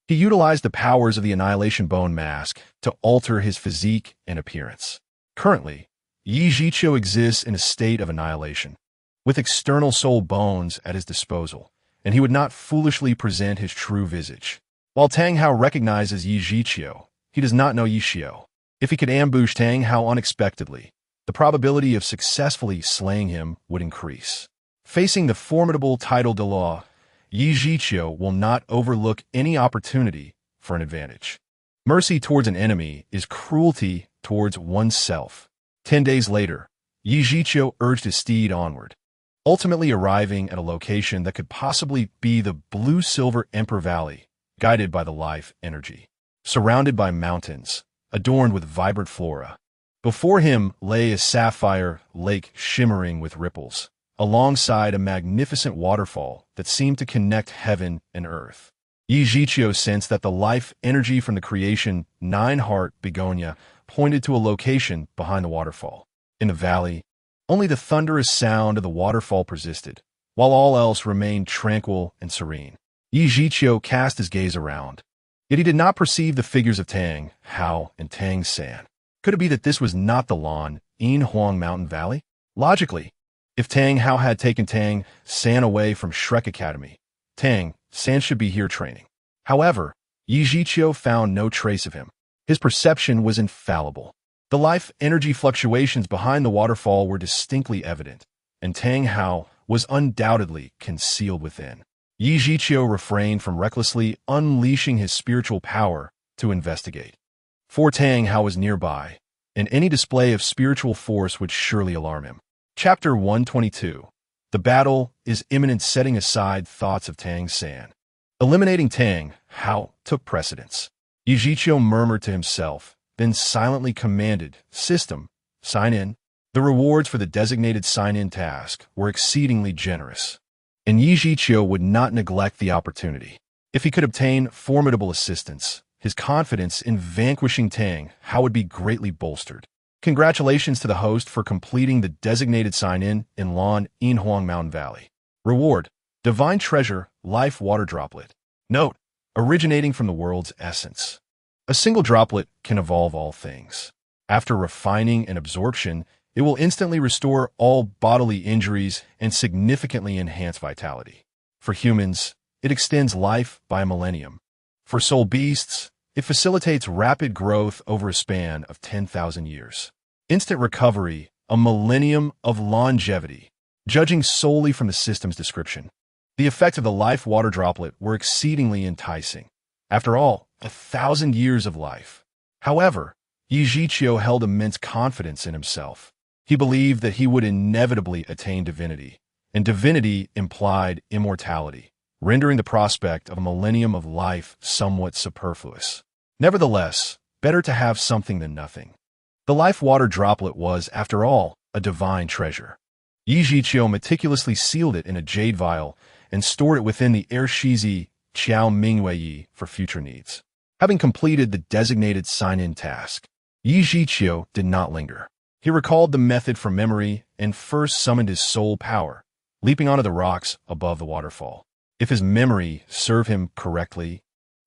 He utilized the powers of the Annihilation Bone Mask to alter his physique and appearance. Currently, Yi Zhiqiu exists in a state of annihilation, with external soul bones at his disposal, and he would not foolishly present his true visage. While Tang Hao recognizes Yi Zhiqiu, he does not know Yi Xiu. If he could ambush Tang Hao unexpectedly, the probability of successfully slaying him would increase. Facing the formidable title Douluo, Yi Zhiqiu will not overlook any opportunity for an advantage. Mercy towards an enemy is cruelty towards oneself. 10 days later, Yi Zhiqiu urged his steed onward, ultimately arriving at a location that could possibly be the blue-silver Emperor Valley, guided by the life energy. Surrounded by mountains, adorned with vibrant flora. Before him lay a sapphire lake shimmering with ripples, alongside a magnificent waterfall that seemed to connect heaven and earth. Yi Zhiqiu sensed that the life energy from the creation Nine-Heart Begonia pointed to a location behind the waterfall. In the valley, only the thunderous sound of the waterfall persisted, while all else remained tranquil and serene. Yi Zhiqiu cast his gaze around, yet he did not perceive the figures of Tang Hao and Tang San. Could it be that this was not the Lan Yin Huang Mountain Valley? Logically, if Tang Hao had taken Tang San away from Shrek Academy, Tang San should be here training. However, Yi Zhiqiu found no trace of him. His perception was infallible. The life energy fluctuations behind the waterfall were distinctly evident, and Tang Hao was undoubtedly concealed within. Yi Zhiqiu refrained from recklessly unleashing his spiritual power to investigate. For Tang Hao was nearby, and any display of spiritual force would surely alarm him. Chapter 122. The battle is imminent, setting aside thoughts of Tang San. Eliminating Tang Hao took precedence. Yi Zhiqiu murmured to himself, then silently commanded, "System, sign in." The rewards for the designated sign-in task were exceedingly generous, and Yi Zhiqiu would not neglect the opportunity. If he could obtain formidable assistance, his confidence in vanquishing Tang Hao would be greatly bolstered. Congratulations to the host for completing the designated sign-in in Lan Yin Huang Mountain Valley. Reward: Divine Treasure, Life Water Droplet. Note: originating from the world's essence. A single droplet can evolve all things. After refining and absorption, it will instantly restore all bodily injuries and significantly enhance vitality. For humans, it extends life by a millennium. For soul beasts, it facilitates rapid growth over a span of 10,000 years. Instant recovery, a millennium of longevity. Judging solely from the system's description, the effects of the life water droplet were exceedingly enticing. After all, 1,000 years of life. However, Yi Zhiqiu held immense confidence in himself. He believed that he would inevitably attain divinity, and divinity implied immortality, rendering the prospect of a millennium of life somewhat superfluous. Nevertheless, better to have something than nothing. The life water droplet was, after all, a divine treasure. Yi Zhiqiu meticulously sealed it in a jade vial and stored it within the Ershizi Qiao Mingwei for future needs. Having completed the designated sign-in task, Yi Zhiqiu did not linger. He recalled the method from memory and first summoned his soul power, leaping onto the rocks above the waterfall. If his memory served him correctly,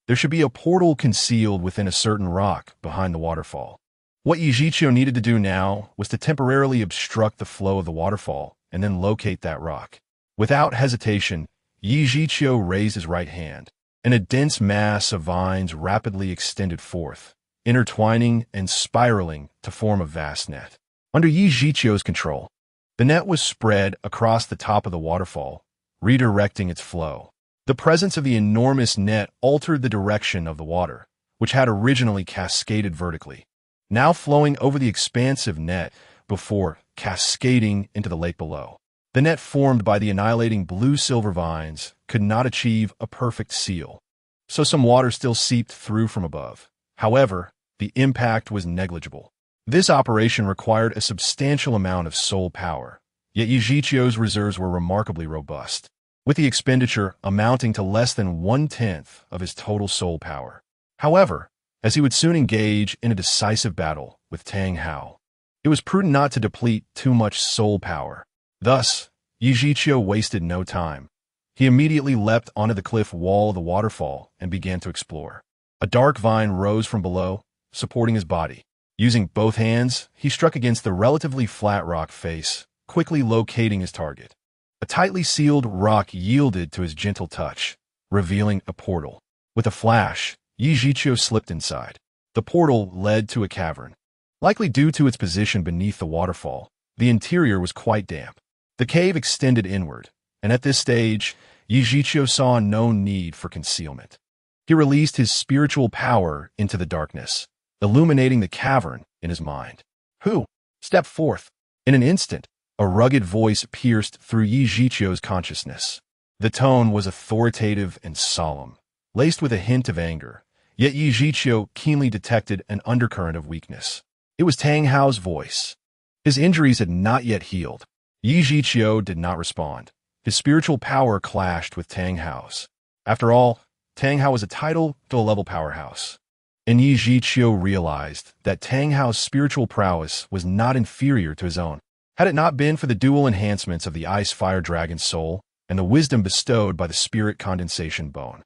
there should be a portal concealed within a certain rock behind the waterfall. What Yi Zhiqiu needed to do now was to temporarily obstruct the flow of the waterfall and then locate that rock. Without hesitation, Yi Zhiqiu raised his right hand, and a dense mass of vines rapidly extended forth, intertwining and spiraling to form a vast net. Under Yi Zhiqiu's control, the net was spread across the top of the waterfall, redirecting its flow. The presence of the enormous net altered the direction of the water, which had originally cascaded vertically. Now flowing over the expansive net before cascading into the lake below. The net formed by the annihilating blue-silver vines could not achieve a perfect seal, so some water still seeped through from above. However, the impact was negligible. This operation required a substantial amount of soul power, yet Yijichio's reserves were remarkably robust, with the expenditure amounting to less than 1/10 of his total soul power. However, as he would soon engage in a decisive battle with Tang Hao, it was prudent not to deplete too much soul power. Thus, Yijichio wasted no time. He immediately leapt onto the cliff wall of the waterfall and began to explore. A dark vine rose from below, supporting his body. Using both hands, he struck against the relatively flat rock face, quickly locating his target. A tightly sealed rock yielded to his gentle touch, revealing a portal. With a flash, Yijichio slipped inside. The portal led to a cavern. Likely due to its position beneath the waterfall, the interior was quite damp. The cave extended inward, and at this stage, Yijichio saw no need for concealment. He released his spiritual power into the darkness, illuminating the cavern in his mind. "Who? Step forth." In an instant, a rugged voice pierced through Yijichio's consciousness. The tone was authoritative and solemn, laced with a hint of anger, yet Yijichio keenly detected an undercurrent of weakness. It was Tang Hao's voice. His injuries had not yet healed. Yijichio did not respond. His spiritual power clashed with Tang Hao's. After all, Tang Hao was a title to a level powerhouse. And Yijichio realized that Tang Hao's spiritual prowess was not inferior to his own. Had it not been for the dual enhancements of the Ice Fire Dragon's soul and the wisdom bestowed by the Spirit Condensation Bone,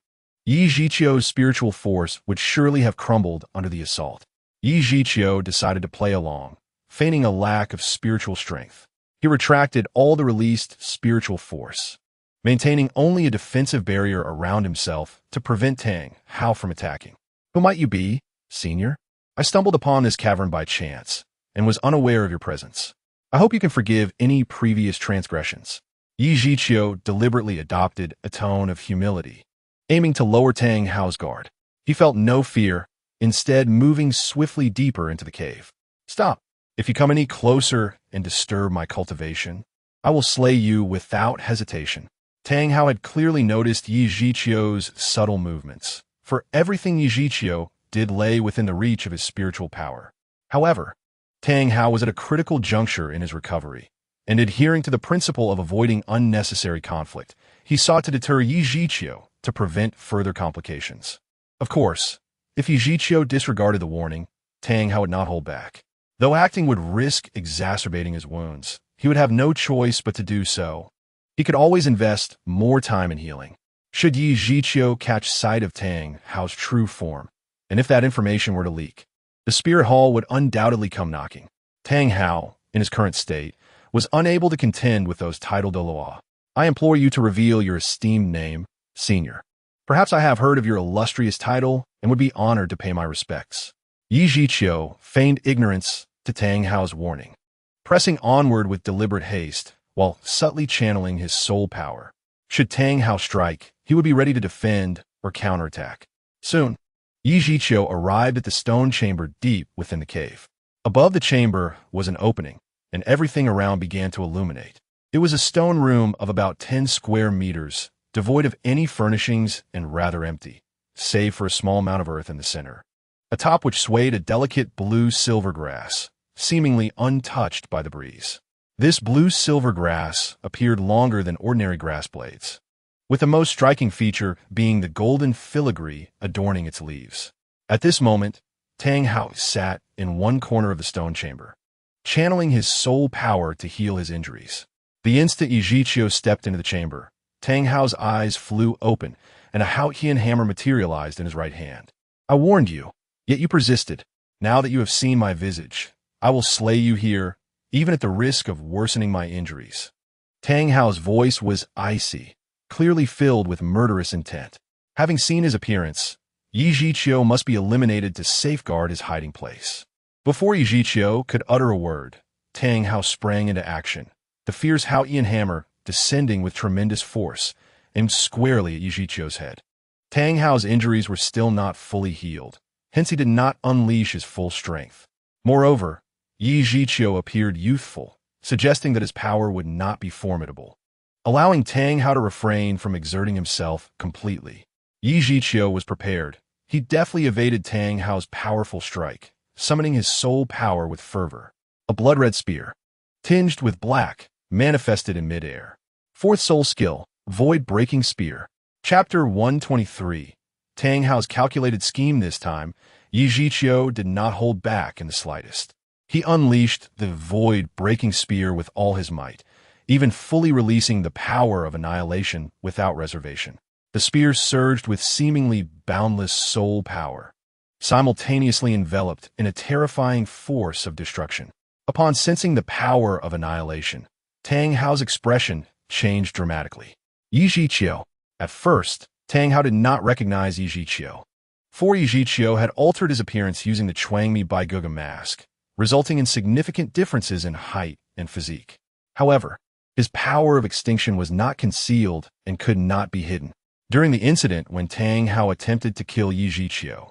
Yijichio's spiritual force would surely have crumbled under the assault. Yijichio decided to play along, feigning a lack of spiritual strength. He retracted all the released spiritual force, maintaining only a defensive barrier around himself to prevent Tang Hao from attacking. "Who might you be, senior? I stumbled upon this cavern by chance and was unaware of your presence. I hope you can forgive any previous transgressions." Yijichio deliberately adopted a tone of humility, aiming to lower Tang Hao's guard. He felt no fear, instead moving swiftly deeper into the cave. "Stop. If you come any closer and disturb my cultivation, I will slay you without hesitation." Tang Hao had clearly noticed Yijichio's subtle movements, for everything Yijichio did lay within the reach of his spiritual power. However, Tang Hao was at a critical juncture in his recovery, and adhering to the principle of avoiding unnecessary conflict, he sought to deter Yijichio to prevent further complications. Of course, if Yijichio disregarded the warning, Tang Hao would not hold back. Though acting would risk exacerbating his wounds, he would have no choice but to do so. He could always invest more time in healing. Should Yijichio catch sight of Tang Hao's true form, and if that information were to leak, the Spirit Hall would undoubtedly come knocking. Tang Hao, in his current state, was unable to contend with those titled Douluo. "I implore you to reveal your esteemed name, senior. Perhaps I have heard of your illustrious title and would be honored to pay my respects." Yijichio feigned ignorance to Tang Hao's warning, pressing onward with deliberate haste while subtly channeling his soul power. Should Tang Hao strike, he would be ready to defend or counterattack. Soon, Yijichio arrived at the stone chamber deep within the cave. Above the chamber was an opening, and everything around began to illuminate. It was a stone room of about 10 square meters, devoid of any furnishings and rather empty, save for a small mound of earth in the center, atop which swayed a delicate blue-silver grass, seemingly untouched by the breeze. This blue-silver grass appeared longer than ordinary grass blades, with the most striking feature being the golden filigree adorning its leaves. At this moment, Tang Hao sat in one corner of the stone chamber, channeling his soul power to heal his injuries. The instant Yijichio stepped into the chamber, Tang Hao's eyes flew open, and a Haotian hammer materialized in his right hand. "I warned you, yet you persisted. Now that you have seen my visage, I will slay you here, even at the risk of worsening my injuries." Tang Hao's voice was icy, clearly filled with murderous intent. Having seen his appearance, Yijichio must be eliminated to safeguard his hiding place. Before Yijichio could utter a word, Tang Hao sprang into action, the fierce Haotian hammer descending with tremendous force, aimed squarely at Yijichio's head. Tang Hao's injuries were still not fully healed, hence he did not unleash his full strength. Moreover, Yi Zhiqiu appeared youthful, suggesting that his power would not be formidable, allowing Tang Hao to refrain from exerting himself completely. Yi Zhiqiu was prepared. He deftly evaded Tang Hao's powerful strike, summoning his soul power with fervor. A blood-red spear, tinged with black, manifested in midair. Fourth soul skill, Void-Breaking Spear. Chapter 123. Tang Hao's calculated scheme this time, Yi Zhiqiu did not hold back in the slightest. He unleashed the Void-Breaking Spear with all his might, even fully releasing the power of annihilation without reservation. The spear surged with seemingly boundless soul power, simultaneously enveloped in a terrifying force of destruction. Upon sensing the power of annihilation, Tang Hao's expression changed dramatically. Yi Zhiqiu. At first, Tang Hao did not recognize Yi Zhiqiu. For Yi Zhiqiu had altered his appearance using the Chuangmi Baiguge mask, resulting in significant differences in height and physique. However, his power of extinction was not concealed and could not be hidden. During the incident when Tang Hao attempted to kill Yi Zhiqiu,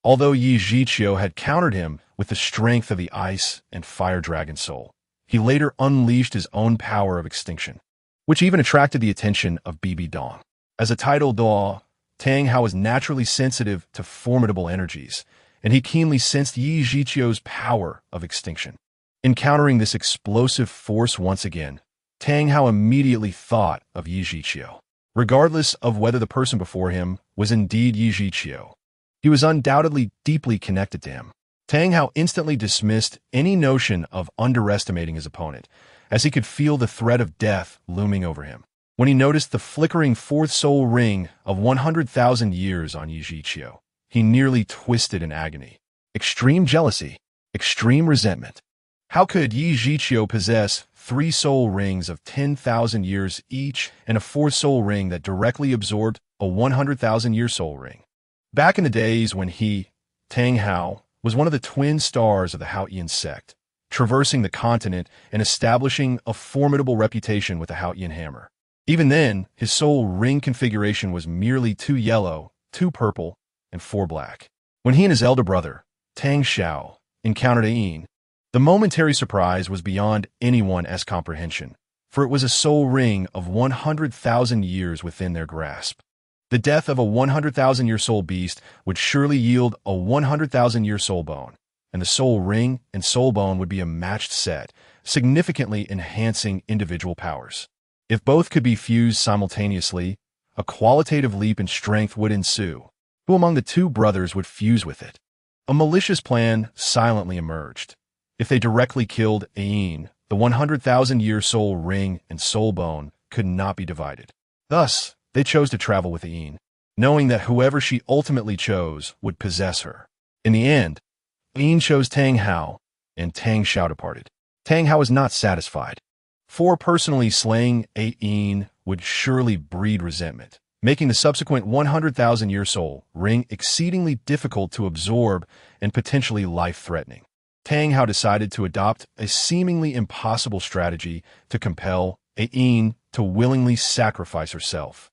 although Yi Zhiqiu had countered him with the strength of the Ice and Fire Dragon Soul, he later unleashed his own power of extinction, which even attracted the attention of Bibi Dong. As a title Duo, Tang Hao was naturally sensitive to formidable energies, and he keenly sensed Yi Zhiqiu's power of extinction. Encountering this explosive force once again, Tang Hao immediately thought of Yi Zhiqiu. Regardless of whether the person before him was indeed Yi Zhiqiu, he was undoubtedly deeply connected to him. Tang Hao instantly dismissed any notion of underestimating his opponent, as he could feel the threat of death looming over him. When he noticed the flickering fourth soul ring of 100,000 years on Yi Zhiqiu, he nearly twisted in agony. Extreme jealousy, extreme resentment. How could Yi Zhiqiu possess 3 soul rings of 10,000 years each and a 4th soul ring that directly absorbed a 100,000-year soul ring? Back in the days when he, Tang Hao, was one of the twin stars of the Haotian sect, traversing the continent and establishing a formidable reputation with the Haotian hammer. Even then, his soul ring configuration was merely 2 yellow, 2 purple, and 4 black. When he and his elder brother, Tang Xiao, encountered Ayin, the momentary surprise was beyond anyone's comprehension, for it was a soul ring of 100,000 years within their grasp. The death of a 100,000-year soul beast would surely yield a 100,000-year soul bone, and the soul ring and soul bone would be a matched set, significantly enhancing individual powers. If both could be fused simultaneously, a qualitative leap in strength would ensue. Who among the 2 brothers would fuse with it? A malicious plan silently emerged. If they directly killed Ayin, the 100,000-year soul ring and soul bone could not be divided. Thus, they chose to travel with Ayin, knowing that whoever she ultimately chose would possess her. In the end, Ayin chose Tang Hao, and Tang Xiao departed. Tang Hao was not satisfied. For personally slaying Ayin would surely breed resentment, making the subsequent 100,000-year soul ring exceedingly difficult to absorb and potentially life-threatening. Tang Hao decided to adopt a seemingly impossible strategy to compel Ayin to willingly sacrifice herself.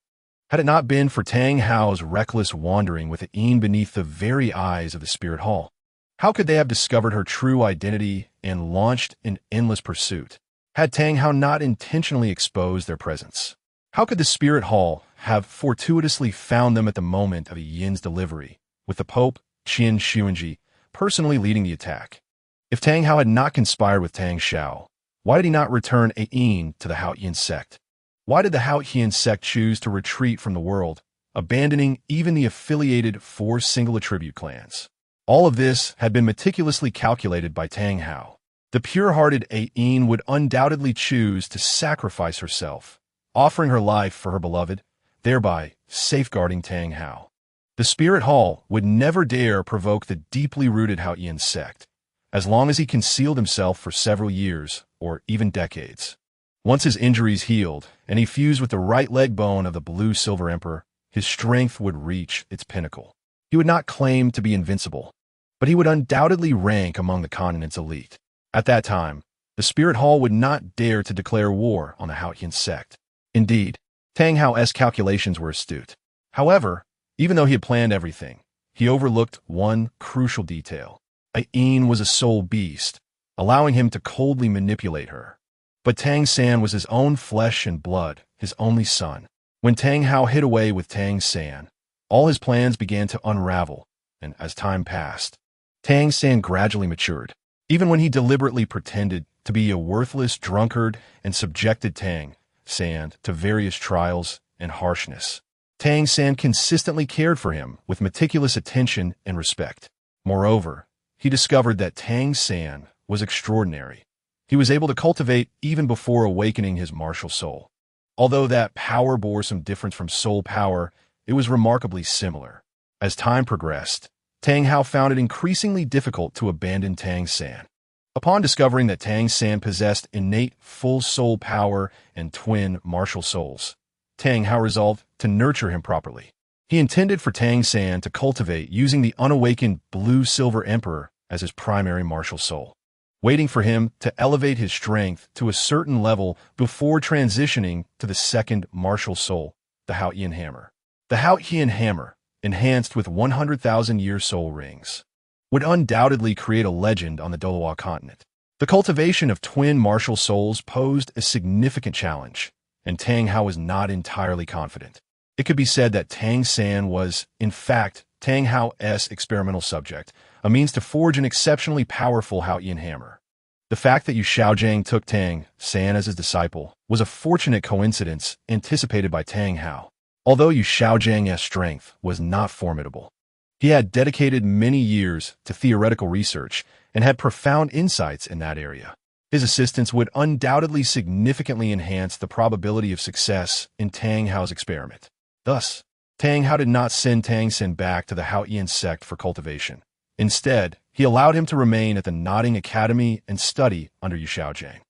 Had it not been for Tang Hao's reckless wandering with Ayin beneath the very eyes of the Spirit Hall, how could they have discovered her true identity and launched an endless pursuit? Had Tang Hao not intentionally exposed their presence, how could the Spirit Hall have fortuitously found them at the moment of Yin's delivery, with the Pope, Qin Xuanji, personally leading the attack? If Tang Hao had not conspired with Tang Xiao, why did he not return Ayin to the Haotian sect? Why did the Haotian sect choose to retreat from the world, abandoning even the affiliated 4 single attribute clans? All of this had been meticulously calculated by Tang Hao. The pure-hearted Ayin would undoubtedly choose to sacrifice herself, offering her life for her beloved, thereby safeguarding Tang Hao. The Spirit Hall would never dare provoke the deeply rooted Haotian sect, as long as he concealed himself for several years or even decades. Once his injuries healed and he fused with the right leg bone of the Blue Silver Emperor, his strength would reach its pinnacle. He would not claim to be invincible, but he would undoubtedly rank among the continent's elite. At that time, the Spirit Hall would not dare to declare war on the Haotian sect. Indeed, Tang Hao's calculations were astute. However, even though he had planned everything, he overlooked one crucial detail. Ayin was a soul beast, allowing him to coldly manipulate her. But Tang San was his own flesh and blood, his only son. When Tang Hao hid away with Tang San, all his plans began to unravel, and as time passed, Tang San gradually matured. Even when he deliberately pretended to be a worthless drunkard and subjected Tang San to various trials and harshness, Tang San consistently cared for him with meticulous attention and respect. Moreover, he discovered that Tang San was extraordinary. He was able to cultivate even before awakening his martial soul. Although that power bore some difference from soul power, it was remarkably similar. As time progressed, Tang Hao found it increasingly difficult to abandon Tang San. Upon discovering that Tang San possessed innate full soul power and twin martial souls, Tang Hao resolved to nurture him properly. He intended for Tang San to cultivate using the unawakened Blue-Silver Emperor as his primary martial soul, waiting for him to elevate his strength to a certain level before transitioning to the second martial soul, the Haotian Hammer. The Haotian Hammer, enhanced with 100,000-year soul rings, would undoubtedly create a legend on the Douluo continent. The cultivation of twin martial souls posed a significant challenge, and Tang Hao was not entirely confident. It could be said that Tang San was, in fact, Tang Hao's experimental subject, a means to forge an exceptionally powerful Haotian hammer. The fact that Yu Shaojiang took Tang San as his disciple was a fortunate coincidence anticipated by Tang Hao. Although Yu Shaojiang's strength was not formidable, he had dedicated many years to theoretical research and had profound insights in that area. His assistance would undoubtedly significantly enhance the probability of success in Tang Hao's experiment. Thus, Tang Hao did not send Tang San back to the Haotian sect for cultivation. Instead, he allowed him to remain at the Nodding Academy and study under Yu Shaojiang.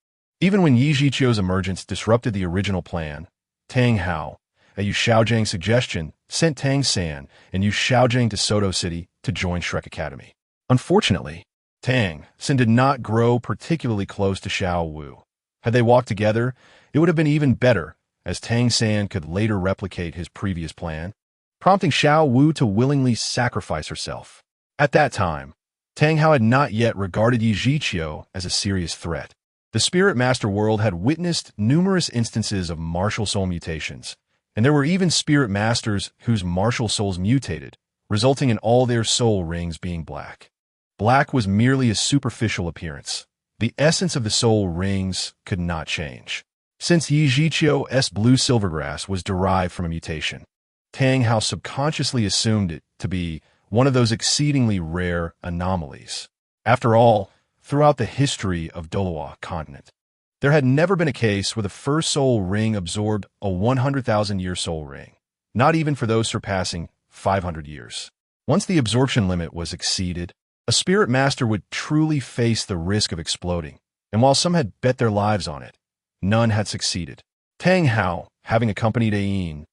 Even when Yi Zhiqiu's emergence disrupted the original plan, Tang Hao, at Yu Shaojiang's suggestion, sent Tang San and Yu Shaojiang to Soto City to join Shrek Academy. Unfortunately, Tang San did not grow particularly close to Xiao Wu. Had they walked together, it would have been even better, as Tang San could later replicate his previous plan, prompting Xiao Wu to willingly sacrifice herself. At that time, Tang Hao had not yet regarded Yi Zhiqiu as a serious threat. The Spirit Master world had witnessed numerous instances of martial soul mutations, and there were even Spirit Masters whose martial souls mutated, resulting in all their soul rings being black. Black was merely a superficial appearance. The essence of the soul rings could not change. Since Yi Zhiqiu's blue silvergrass was derived from a mutation, Tang Hao subconsciously assumed it to be one of those exceedingly rare anomalies. After all, throughout the history of Douluo continent, there had never been a case where the first soul ring absorbed a 100,000-year soul ring, not even for those surpassing 500 years. Once the absorption limit was exceeded, a Spirit Master would truly face the risk of exploding, and while some had bet their lives on it, none had succeeded. Tang Hao, having accompanied Ayin,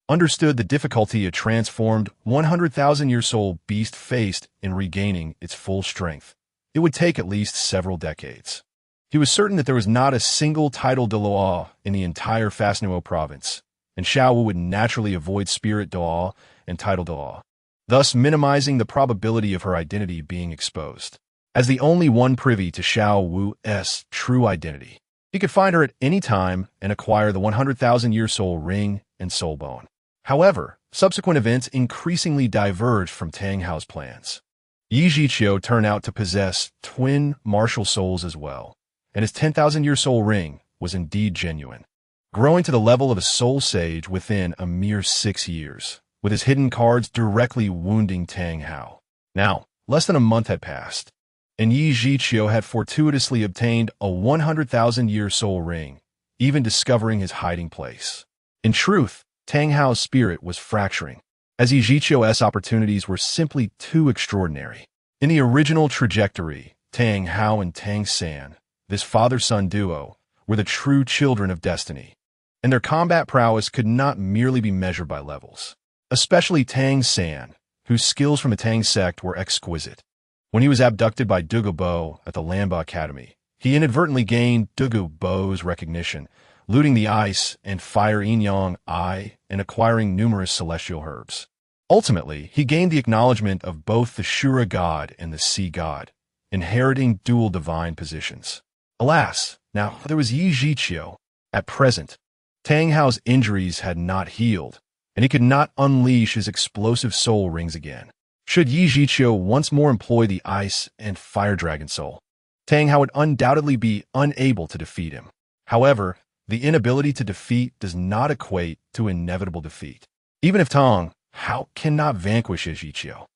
understood the difficulty a transformed 100,000-year soul beast faced in regaining its full strength. It would take at least several decades. He was certain that there was not a single title Douluo in the entire Fasnuo province, and Xiao Wu would naturally avoid Spirit Douluo and title Douluo, thus minimizing the probability of her identity being exposed. As the only one privy to Xiao Wu's true identity, he could find her at any time and acquire the 100,000-year soul ring and soul bone. However, subsequent events increasingly diverged from Tang Hao's plans. Yi Zhiqiu turned out to possess twin martial souls as well, and his 10,000-year soul ring was indeed genuine, growing to the level of a soul sage within a mere 6 years, with his hidden cards directly wounding Tang Hao. Now, less than a month had passed, and Yi Zhiqiu had fortuitously obtained a 100,000-year soul ring, even discovering his hiding place. In truth, Tang Hao's spirit was fracturing, as Yi Zhiqiu's opportunities were simply too extraordinary. In the original trajectory, Tang Hao and Tang San, this father-son duo, were the true children of destiny, and their combat prowess could not merely be measured by levels. Especially Tang San, whose skills from the Tang sect were exquisite. When he was abducted by Douluo Bo at the Lanba Academy, he inadvertently gained Douluo Bo's recognition, looting the ice and fire Yin-Yang Eye and acquiring numerous celestial herbs. Ultimately, he gained the acknowledgement of both the Shura god and the sea god, inheriting dual divine positions. Alas, now there was Yi Zhiqiu. At present, Tang Hao's injuries had not healed, and he could not unleash his explosive soul rings again. Should Yi Zhiqiu once more employ the Ice and Fire Dragon Soul, Tang Hao would undoubtedly be unable to defeat him. However, the inability to defeat does not equate to inevitable defeat. Even if Tang Hao cannot vanquish Yi Zhiqiu,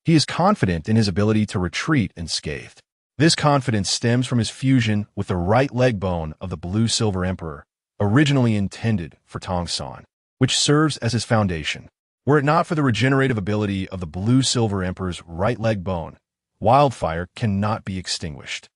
he is confident in his ability to retreat unscathed. This confidence stems from his fusion with the right leg bone of the Blue-Silver Emperor, originally intended for Tang San, which serves as his foundation. Were it not for the regenerative ability of the Blue-Silver Emperor's right leg bone, wildfire cannot be extinguished.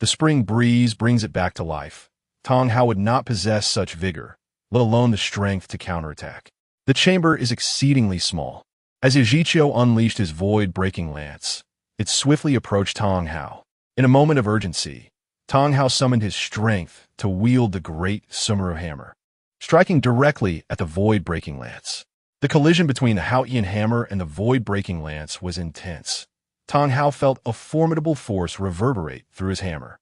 The spring breeze brings it back to life. Tang Hao would not possess such vigor, let alone the strength to counterattack. The chamber is exceedingly small. As Yi Zhiqiu unleashed his void-breaking lance, it swiftly approached Tang Hao. In a moment of urgency, Tang Hao summoned his strength to wield the great Sumeru hammer, striking directly at the void-breaking lance. The collision between the Haotian hammer and the void-breaking lance was intense. Tang Hao felt a formidable force reverberate through his hammer,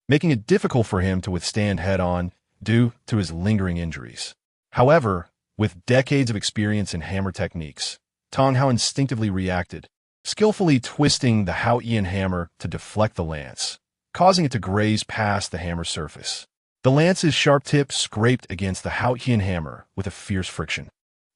making it difficult for him to withstand head-on due to his lingering injuries. However, with decades of experience in hammer techniques, Tang Hao instinctively reacted, skillfully twisting the Haotian hammer to deflect the lance, causing it to graze past the hammer's surface. The lance's sharp tip scraped against the Haotian hammer with a fierce friction,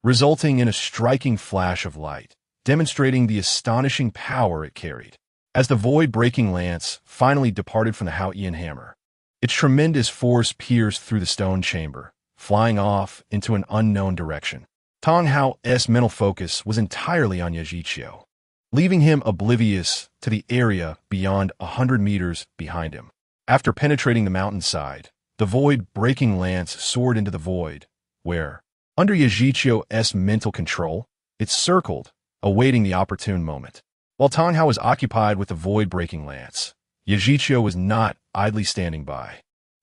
resulting in a striking flash of light, demonstrating the astonishing power it carried. As the void-breaking lance finally departed from the Haotian hammer, its tremendous force pierced through the stone chamber, flying off into an unknown direction. Tang Hao's mental focus was entirely on Yi Zhiqiu, leaving him oblivious to the area beyond 100 meters behind him. After penetrating the mountainside, the void-breaking lance soared into the void, where, under Yi Zhiqiu's mental control, it circled, awaiting the opportune moment. While Tang Hao was occupied with the void-breaking lance, Yi Zhiqiu was not idly standing by.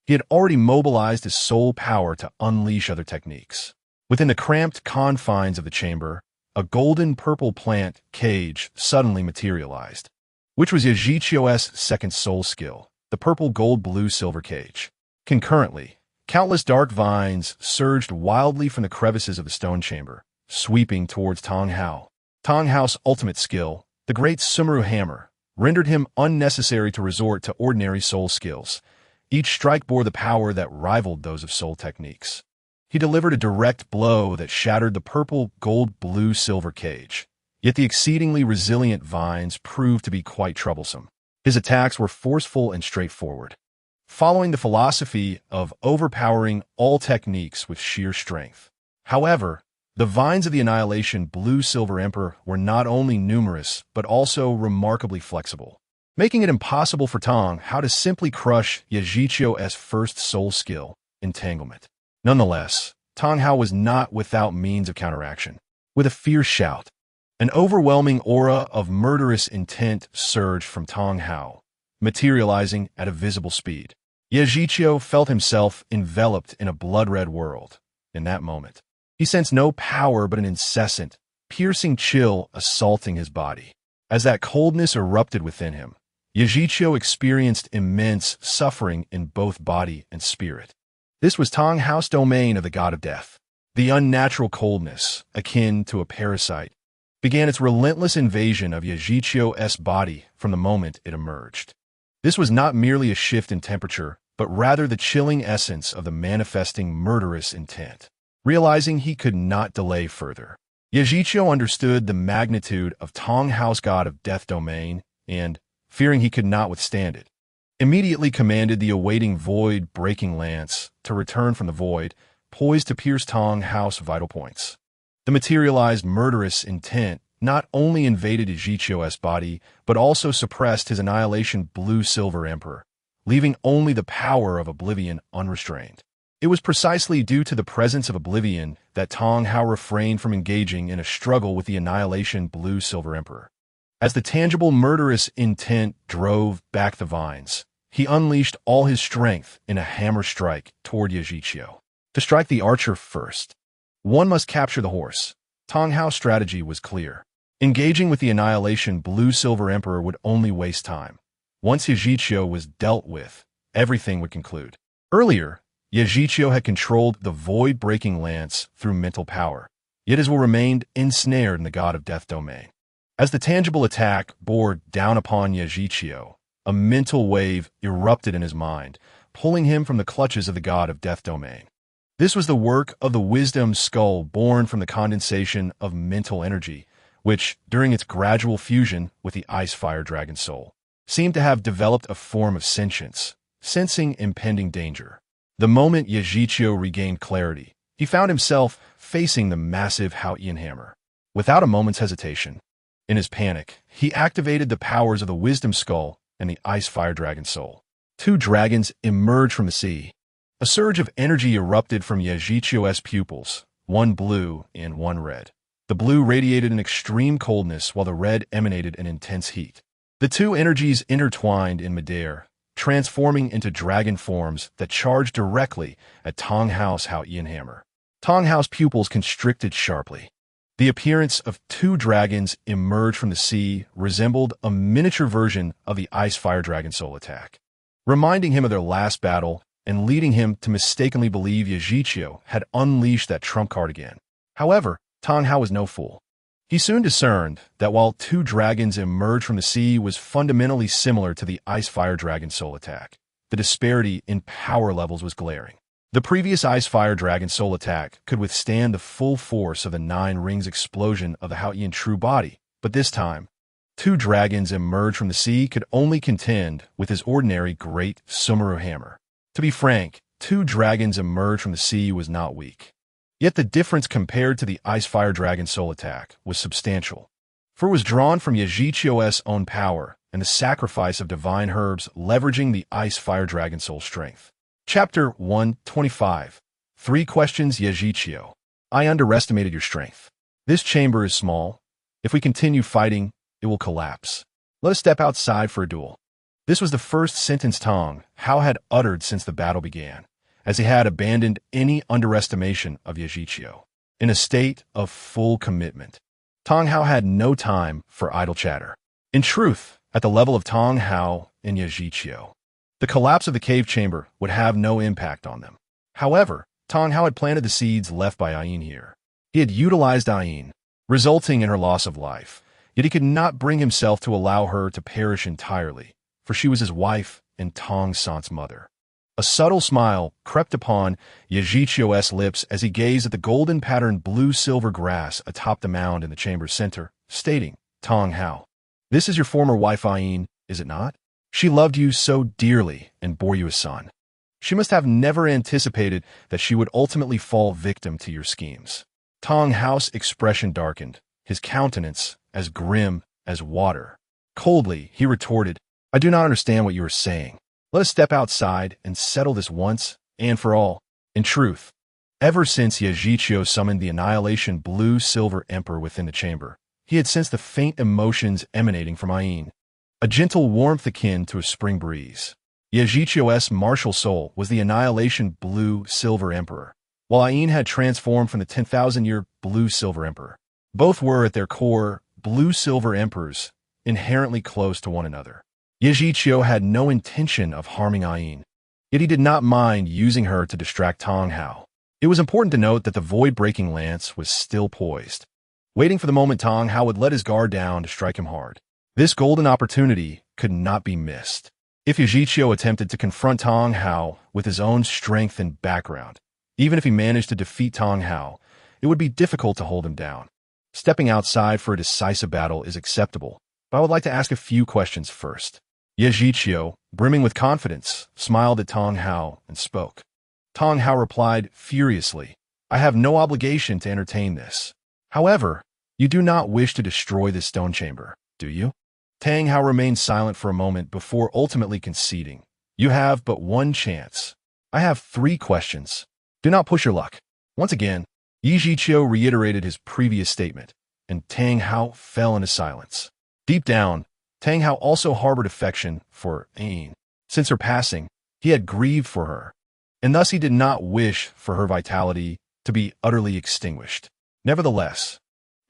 He had already mobilized his soul power to unleash other techniques. Within the cramped confines of the chamber, a golden-purple plant cage suddenly materialized, which was Yi Zhiqiu's second soul skill, the purple gold-blue-silver cage. Concurrently, countless dark vines surged wildly from the crevices of the stone chamber, sweeping towards Tang Hao. Tang Hao's ultimate skill, the great Sumeru hammer, rendered him unnecessary to resort to ordinary soul skills. Each strike bore the power that rivaled those of soul techniques. He delivered a direct blow that shattered the purple gold-blue-silver cage, yet the exceedingly resilient vines proved to be quite troublesome. His attacks were forceful and straightforward, following the philosophy of overpowering all techniques with sheer strength. However, the vines of the Annihilation Blue-Silver Emperor were not only numerous, but also remarkably flexible, making it impossible for Tang Hao to simply crush Yi Zhiqiu's first soul skill, Entanglement. Nonetheless, Tang Hao was not without means of counteraction. With a fierce shout, an overwhelming aura of murderous intent surged from Tang Hao, materializing at a visible speed. Yi Zhiqiu felt himself enveloped in a blood-red world. In that moment, he sensed no power but an incessant, piercing chill assaulting his body. As that coldness erupted within him, Yi Zhiqiu experienced immense suffering in both body and spirit. This was Tang Hao's domain of the god of death. The unnatural coldness, akin to a parasite, began its relentless invasion of Yi Zhiqiu's body from the moment it emerged. This was not merely a shift in temperature, but rather the chilling essence of the manifesting murderous intent. Realizing he could not delay further, Yi Zhiqiu understood the magnitude of Tang Hao's god of death domain and, fearing he could not withstand it, immediately commanded the awaiting void-breaking lance to return from the void, poised to pierce Tang Hao's vital points. The materialized murderous intent not only invaded Yi Zhiqiu's body, but also suppressed his Annihilation Blue-Silver Emperor, leaving only the power of Oblivion unrestrained. It was precisely due to the presence of Oblivion that Tang Hao refrained from engaging in a struggle with the Annihilation Blue-Silver Emperor. As the tangible murderous intent drove back the vines, he unleashed all his strength in a hammer strike toward Yi Zhiqiu. To strike the archer first, one must capture the horse. Tang Hao's strategy was clear. Engaging with the Annihilation Blue-Silver Emperor would only waste time. Once Yajichio was dealt with, everything would conclude. Earlier, Yajichio had controlled the void-breaking lance through mental power, yet his will remained ensnared in the god of death domain. As the tangible attack bore down upon Yajichio, a mental wave erupted in his mind, pulling him from the clutches of the god of death domain. This was the work of the wisdom skull born from the condensation of mental energy, which, during its gradual fusion with the ice fire dragon soul, seemed to have developed a form of sentience, sensing impending danger. The moment Yajichio regained clarity, he found himself facing the massive Haotian hammer. Without a moment's hesitation, in his panic, he activated the powers of the wisdom skull and the ice fire dragon soul. Two dragons emerged from the sea. A surge of energy erupted from Yajichio's pupils, one blue and one red. The blue radiated an extreme coldness while the red emanated an intense heat. The two energies intertwined in midair, transforming into dragon forms that charged directly at Tong Hao's Haotian hammer. Tong Hao's pupils constricted sharply. The appearance of two dragons emerged from the sea resembled a miniature version of the ice fire dragon soul attack, reminding him of their last battle and leading him to mistakenly believe Yajichio had unleashed that trump card again. However, Tong Hao was no fool. He soon discerned that while two dragons emerged from the sea was fundamentally similar to the ice fire dragon soul attack, the disparity in power levels was glaring. The previous ice fire dragon soul attack could withstand the full force of the 9 rings explosion of the Haotian true body, but this time, two dragons emerged from the sea could only contend with his ordinary great Sumeru hammer. To be frank, two dragons emerged from the sea was not weak. Yet the difference compared to the ice fire dragon soul attack was substantial, for it was drawn from Yajichio's own power and the sacrifice of divine herbs leveraging the ice fire dragon soul strength. Chapter 125. 3 questions Yajichio. I underestimated your strength. This chamber is small. If we continue fighting, it will collapse. Let us step outside for a duel. This was the first sentence Tong Hao had uttered since the battle began, as he had abandoned any underestimation of Yajichio. In a state of full commitment, Tong Hao had no time for idle chatter. In truth, at the level of Tong Hao and Yajichio, the collapse of the cave chamber would have no impact on them. However, Tong Hao had planted the seeds left by Ayin here. He had utilized Ayin, resulting in her loss of life, yet he could not bring himself to allow her to perish entirely, for she was his wife and Tong San's mother. A subtle smile crept upon Yajichio's lips as he gazed at the golden-patterned blue-silver grass atop the mound in the chamber's center, stating, Tong Hao, this is your former wife Ayin, is it not? She loved you so dearly and bore you a son. She must have never anticipated that she would ultimately fall victim to your schemes. Tong Hao's expression darkened, his countenance as grim as water. Coldly, he retorted, I do not understand what you are saying. Let us step outside and settle this once and for all. In truth, ever since Yajichio summoned the Annihilation Blue-Silver Emperor within the chamber, he had sensed the faint emotions emanating from Ayin, a gentle warmth akin to a spring breeze. Yajichio's martial soul was the Annihilation Blue-Silver Emperor, while Ayin had transformed from the 10,000-year Blue-Silver Emperor. Both were, at their core, Blue-Silver Emperors, inherently close to one another. Yajichio had no intention of harming Ayin, yet he did not mind using her to distract Tong Hao. It was important to note that the void-breaking lance was still poised, waiting for the moment Tong Hao would let his guard down to strike him hard. This golden opportunity could not be missed. If Yajichio attempted to confront Tong Hao with his own strength and background, even if he managed to defeat Tong Hao, it would be difficult to hold him down. Stepping outside for a decisive battle is acceptable, but I would like to ask a few questions first. Yajichio, brimming with confidence, smiled at Tong Hao and spoke. Tong Hao replied furiously, I have no obligation to entertain this. However, you do not wish to destroy this stone chamber, do you? Tang Hao remained silent for a moment before ultimately conceding. You have but one chance. I have 3 questions. Do not push your luck. Once again, Yajichio reiterated his previous statement, and Tang Hao fell into silence. Deep down, Tang Hao also harbored affection for Ayin. Since her passing, he had grieved for her, and thus he did not wish for her vitality to be utterly extinguished. Nevertheless,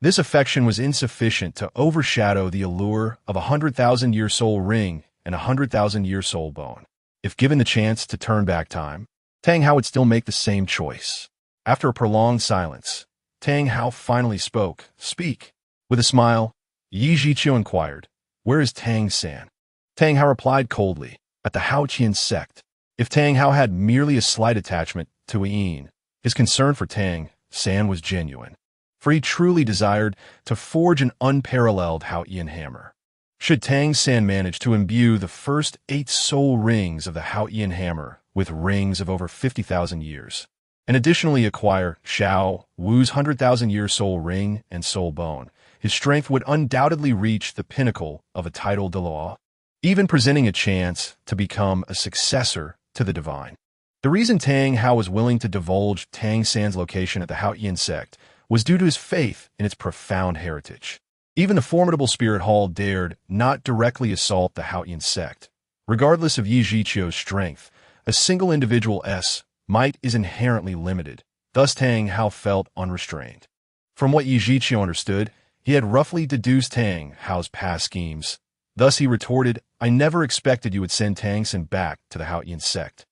this affection was insufficient to overshadow the allure of a 100,000-year soul ring and 100,000-year soul bone. If given the chance to turn back time, Tang Hao would still make the same choice. After a prolonged silence, Tang Hao finally spoke. Speak. With a smile, Yi Zhiqiu inquired, "Where is Tang San?" Tang Hao replied coldly, "At the Haoqian sect." If Tang Hao had merely a slight attachment to Yin, his concern for Tang San was genuine, for he truly desired to forge an unparalleled Haoqian hammer. Should Tang San manage to imbue the first 8 soul rings of the Haoqian hammer with rings of over 50,000 years, and additionally acquire Xiao Wu's 100,000-year soul ring and soul bone, his strength would undoubtedly reach the pinnacle of a title Douluo, even presenting a chance to become a successor to the divine. The reason Tang Hao was willing to divulge Tang San's location at the Haoqian sect was due to his faith in its profound heritage. Even the formidable Spirit Hall dared not directly assault the Haoqian sect. Regardless of Yi Zhiqiu's strength, a single individual's might is inherently limited. Thus Tang Hao felt unrestrained. From what Yi Zhiqiu understood, he had roughly deduced Tang Hao's past schemes. Thus he retorted, "I never expected you would send Tang San back to the Haoqian sect.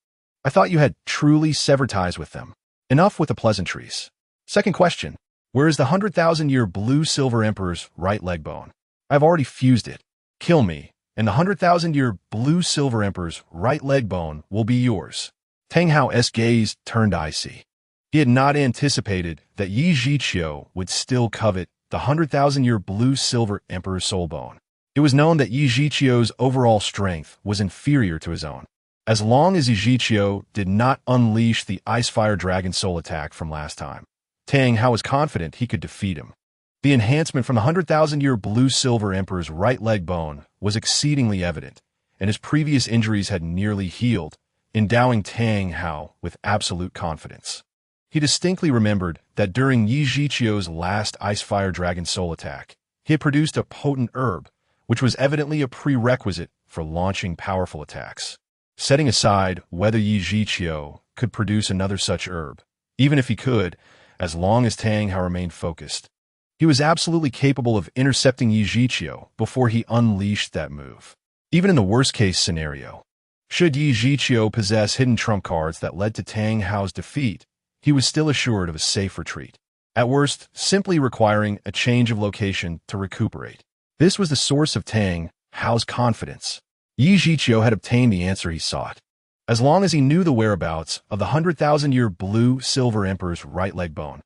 I thought you had truly severed ties with them. Enough with the pleasantries. Second question. Where is the 100,000-year blue-silver emperor's right leg bone? I've already fused it. Kill me, and the 100,000-year blue-silver emperor's right leg bone will be yours." Tang Hao's gaze turned icy. He had not anticipated that Yi Zhiqiu would still covet the 100,000-year blue-silver emperor's soul bone. It was known that Yi Zhiqiu's overall strength was inferior to his own. As long as Yi Zhiqiu did not unleash the Ice-Fire Dragon soul attack from last time, Tang Hao was confident he could defeat him. The enhancement from the 100,000-year blue-silver emperor's right leg bone was exceedingly evident, and his previous injuries had nearly healed, endowing Tang Hao with absolute confidence. He distinctly remembered that during Yi Zhiqiu's last Ice-Fire Dragon soul attack, he had produced a potent herb, which was evidently a prerequisite for launching powerful attacks. Setting aside whether Yi Zhiqiu could produce another such herb, even if he could, as long as Tang Hao remained focused, he was absolutely capable of intercepting Yi Zhiqiu before he unleashed that move. Even in the worst-case scenario, should Yi Zhiqiu possess hidden trump cards that led to Tang Hao's defeat, he was still assured of a safe retreat, at worst simply requiring a change of location to recuperate. This was the source of Tang Hao's confidence. Yi Zhiqiu had obtained the answer he sought. As long as he knew the whereabouts of the 100,000-year blue-silver emperor's right leg bone,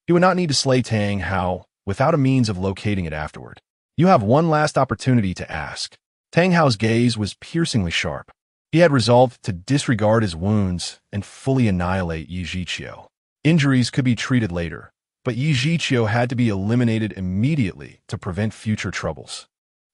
he would not need to slay Tang Hao without a means of locating it afterward. "You have one last opportunity to ask." Tang Hao's gaze was piercingly sharp. He had resolved to disregard his wounds and fully annihilate Yi Zhiqiu. Injuries could be treated later, but Yi Zhiqiu had to be eliminated immediately to prevent future troubles.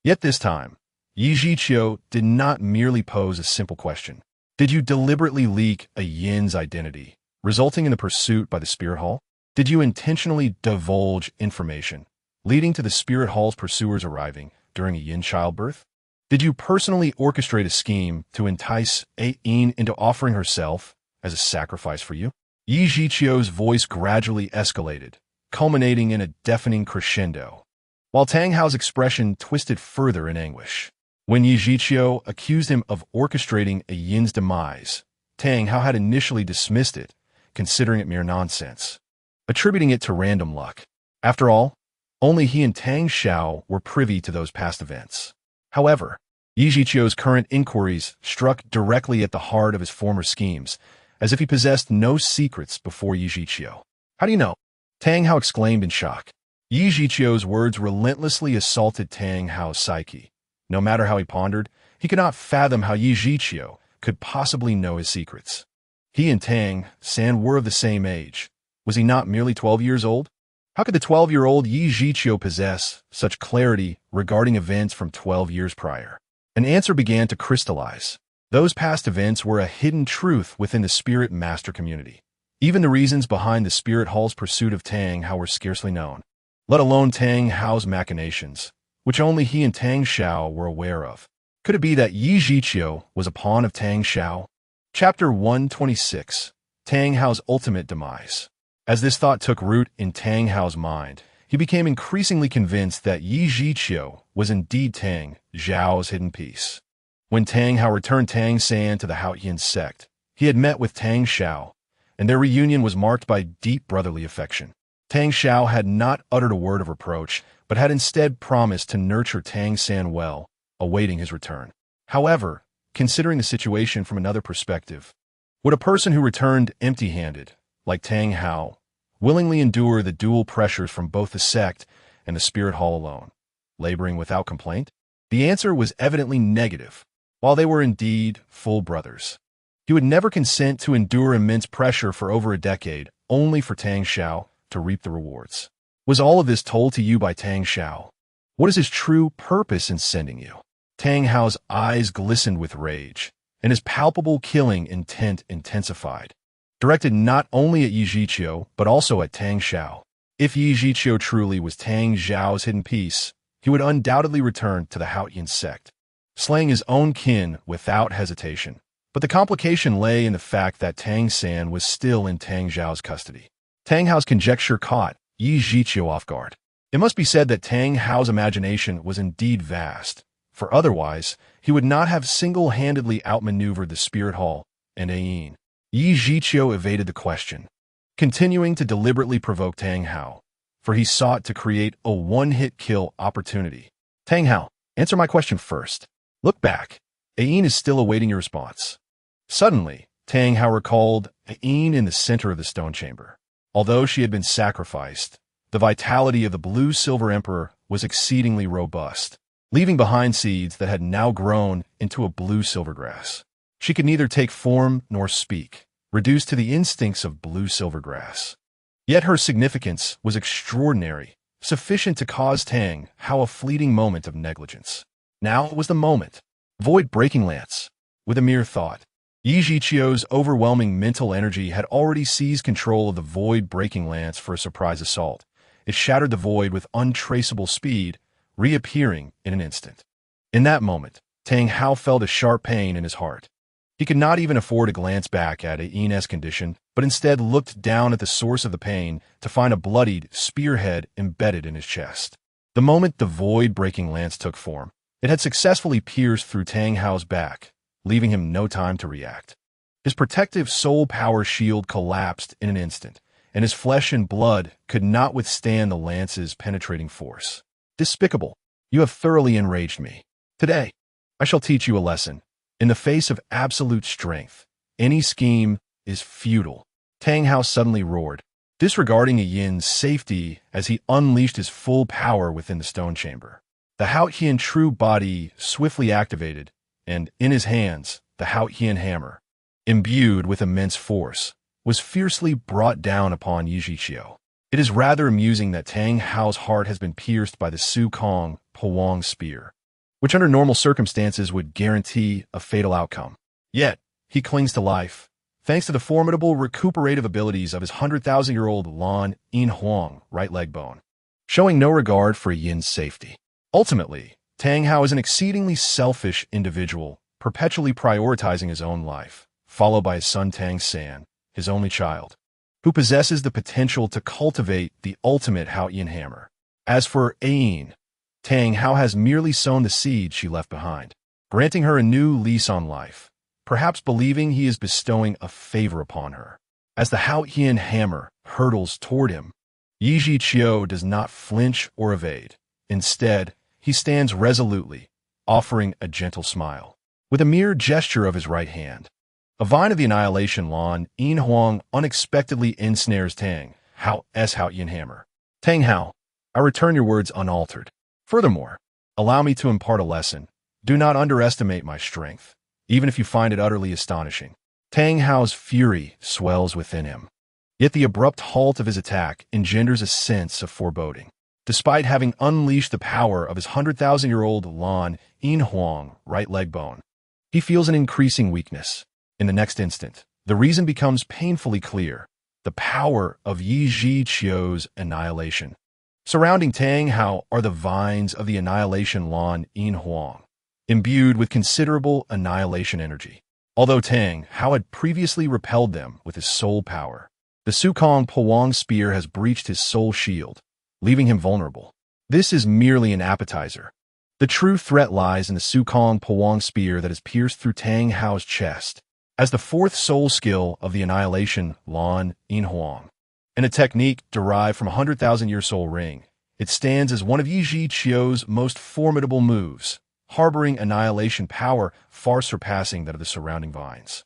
Yet this time, Yi Zhiqiu did not merely pose a simple question. Did you deliberately leak a Yin's identity, resulting in the pursuit by the Spirit Hall? Did you intentionally divulge information, leading to the Spirit Hall's pursuers arriving during a Yin childbirth? Did you personally orchestrate a scheme to entice Yin into offering herself as a sacrifice for you? Yi Zhiqiu's voice gradually escalated, culminating in a deafening crescendo, while Tang Hao's expression twisted further in anguish. When Yi Zhiqiu accused him of orchestrating a Yin's demise, Tang Hao had initially dismissed it, considering it mere nonsense, attributing it to random luck. After all, only he and Tang Xiao were privy to those past events. However, Yi Zhiqiu's current inquiries struck directly at the heart of his former schemes, as if he possessed no secrets before Yi Zhiqiu. "How do you know?" Tang Hao exclaimed in shock. Yi Zhiqiu's words relentlessly assaulted Tang Hao's psyche. No matter how he pondered, he could not fathom how Yi Zhiqiu could possibly know his secrets. He and Tang San were of the same age. Was he not merely 12 years old? How could the 12-year-old Yi Zhiqiu possess such clarity regarding events from 12 years prior? An answer began to crystallize. Those past events were a hidden truth within the Spirit Master community. Even the reasons behind the Spirit Hall's pursuit of Tang Hao were scarcely known, let alone Tang Hao's machinations, which only he and Tang Xiao were aware of. Could it be that Yi Zhiqiu was a pawn of Tang Xiao? Chapter 126. Tang Hao's Ultimate Demise. As this thought took root in Tang Hao's mind, he became increasingly convinced that Yi Zhiqiu was indeed Tang Xiao's hidden piece. When Tang Hao returned Tang San to the Haotian sect, he had met with Tang Xiao, and their reunion was marked by deep brotherly affection. Tang Xiao had not uttered a word of reproach, but had instead promised to nurture Tang San well, awaiting his return. However, considering the situation from another perspective, would a person who returned empty-handed, like Tang Hao, willingly endure the dual pressures from both the sect and the spirit hall alone, laboring without complaint? The answer was evidently negative. While they were indeed full brothers, he would never consent to endure immense pressure for over a decade, only for Tang Xiao to reap the rewards. Was all of this told to you by Tang Xiao? What is his true purpose in sending you? Tang Hao's eyes glistened with rage, and his palpable killing intent intensified, directed not only at Yi Zhiqiu, but also at Tang Xiao. If Yi Zhiqiu truly was Tang Xiao's hidden piece, he would undoubtedly return to the Haotian sect, slaying his own kin without hesitation. But the complication lay in the fact that Tang San was still in Tang Xiao's custody. Tang Hao's conjecture caught Yi Zhiqiu off guard. It must be said that Tang Hao's imagination was indeed vast, for otherwise he would not have single-handedly outmaneuvered the Spirit Hall and Ayin. Yi Zhiqiu evaded the question, continuing to deliberately provoke Tang Hao, for he sought to create a one-hit kill opportunity. Tang Hao, answer my question first. Look back. Ayin is still awaiting your response. Suddenly, Tang Hao recalled Ayin in the center of the stone chamber. Although she had been sacrificed, the vitality of the blue-silver emperor was exceedingly robust, leaving behind seeds that had now grown into a blue-silver grass. She could neither take form nor speak, reduced to the instincts of blue-silver grass. Yet her significance was extraordinary, sufficient to cause Tang Hao a fleeting moment of negligence. Now was the moment. Void-breaking lance. With a mere thought, Yi Zhiqiu's overwhelming mental energy had already seized control of the void-breaking lance for a surprise assault. It shattered the void with untraceable speed, reappearing in an instant. In that moment, Tang Hao felt a sharp pain in his heart. He could not even afford to glance back at Ayin's condition, but instead looked down at the source of the pain to find a bloodied spearhead embedded in his chest. The moment the void-breaking lance took form, it had successfully pierced through Tang Hao's back, leaving him no time to react. His protective soul power shield collapsed in an instant, and his flesh and blood could not withstand the lance's penetrating force. Despicable! You have thoroughly enraged me. Today, I shall teach you a lesson. In the face of absolute strength, any scheme is futile. Tang Hao suddenly roared, disregarding Yin's safety as he unleashed his full power within the stone chamber. The Haotian true body swiftly activated, and in his hands, the Haotian hammer, imbued with immense force, was fiercely brought down upon Yi Zhiqiu. It is rather amusing that Tang Hao's heart has been pierced by the Su Kong Powang spear, which under normal circumstances would guarantee a fatal outcome. Yet, he clings to life, thanks to the formidable recuperative abilities of his 100,000-year-old Lan Yin Huang right leg bone, showing no regard for Yin's safety. Ultimately, Tang Hao is an exceedingly selfish individual, perpetually prioritizing his own life, followed by his son Tang San, his only child, who possesses the potential to cultivate the ultimate Haotian hammer. As for Ayin, Tang Hao has merely sown the seed she left behind, granting her a new lease on life, perhaps believing he is bestowing a favor upon her. As the Haotian hammer hurtles toward him, Yi Zhiqiu does not flinch or evade. Instead, he stands resolutely, offering a gentle smile. With a mere gesture of his right hand, a vine of the annihilation Lan Yin Huang unexpectedly ensnares Tang Hao's Haotian hammer. Tang Hao, I return your words unaltered. Furthermore, allow me to impart a lesson. Do not underestimate my strength, even if you find it utterly astonishing. Tang Hao's fury swells within him. Yet the abrupt halt of his attack engenders a sense of foreboding. Despite having unleashed the power of his 100,000-year-old Lan Yin Huang right leg bone, he feels an increasing weakness. In the next instant, the reason becomes painfully clear: the power of Yi Zhiqiu's annihilation. Surrounding Tang Hao are the vines of the annihilation Lan Yin Huang, imbued with considerable annihilation energy. Although Tang Hao had previously repelled them with his soul power, the Su Kong Powang spear has breached his soul shield, leaving him vulnerable. This is merely an appetizer. The true threat lies in the Sukong Pawang spear that has pierced through Tang Hao's chest. As the fourth soul skill of the annihilation, Lan In Huang, and a technique derived from a 100,000-year soul ring, it stands as one of Yi Ji Qiu's most formidable moves, harboring annihilation power far surpassing that of the surrounding vines.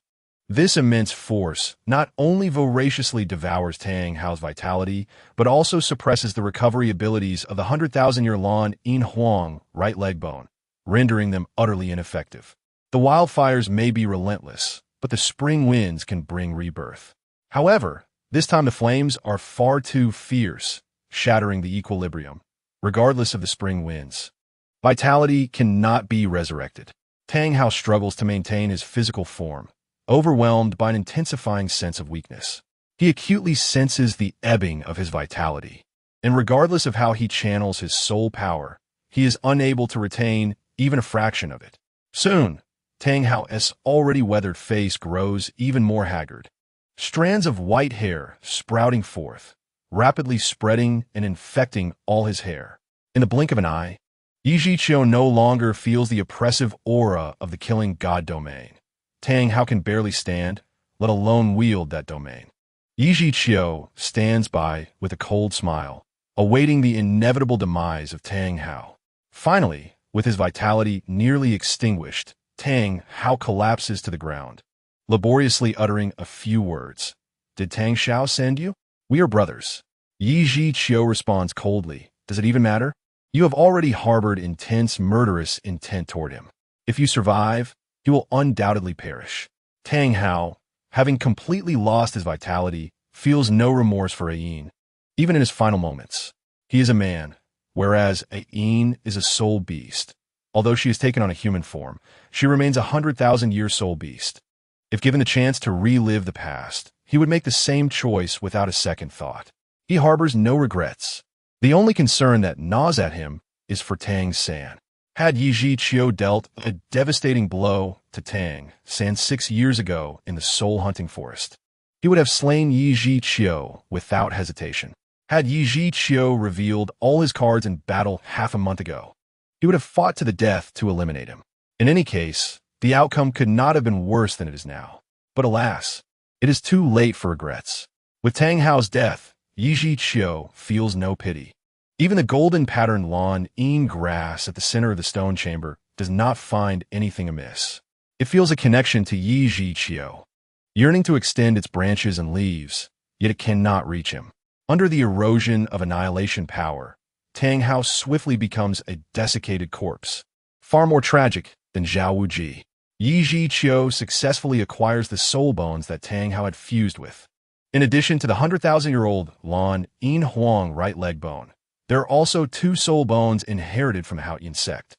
This immense force not only voraciously devours Tang Hao's vitality, but also suppresses the recovery abilities of the 100,000-year Lan In Huang right leg bone, rendering them utterly ineffective. The wildfires may be relentless, but the spring winds can bring rebirth. However, this time the flames are far too fierce, shattering the equilibrium. Regardless of the spring winds, vitality cannot be resurrected. Tang Hao struggles to maintain his physical form, overwhelmed by an intensifying sense of weakness. He acutely senses the ebbing of his vitality, and regardless of how he channels his soul power, he is unable to retain even a fraction of it. Soon, Tang Hao's already weathered face grows even more haggard. Strands of white hair sprouting forth, rapidly spreading and infecting all his hair. In the blink of an eye, Yi Ji Qiu no longer feels the oppressive aura of the killing god domain. Tang Hao can barely stand, let alone wield that domain. Yi Ji Qiu stands by with a cold smile, awaiting the inevitable demise of Tang Hao. Finally, with his vitality nearly extinguished, Tang Hao collapses to the ground, laboriously uttering a few words. "Did Tang Xiao send you?" "We are brothers." Yi Ji Qiu responds coldly. "Does it even matter? You have already harbored intense, murderous intent toward him. If you survive, he will undoubtedly perish." Tang Hao, having completely lost his vitality, feels no remorse for Ayin, even in his final moments. He is a man, whereas Ayin is a soul beast. Although she has taken on a human form, she remains a 100,000-year soul beast. If given the chance to relive the past, he would make the same choice without a second thought. He harbors no regrets. The only concern that gnaws at him is for Tang San. Had Yi Ji Qiu dealt a devastating blow to Tang San 6 years ago in the soul-hunting forest, he would have slain Yi Ji Qiu without hesitation. Had Yi Ji Qiu revealed all his cards in battle half a month ago, he would have fought to the death to eliminate him. In any case, the outcome could not have been worse than it is now. But alas, it is too late for regrets. With Tang Hao's death, Yi Ji Qiu feels no pity. Even the golden patterned lawn in grass at the center of the stone chamber does not find anything amiss. It feels a connection to Yi Ji Qiu, yearning to extend its branches and leaves, yet it cannot reach him. Under the erosion of annihilation power, Tang Hao swiftly becomes a desiccated corpse, far more tragic than Zhao Wuji. Yi Ji Qiu successfully acquires the soul bones that Tang Hao had fused with. In addition to the 100,000-year-old Lan In Huang right leg bone, there are also 2 soul bones inherited from Haoyin sect.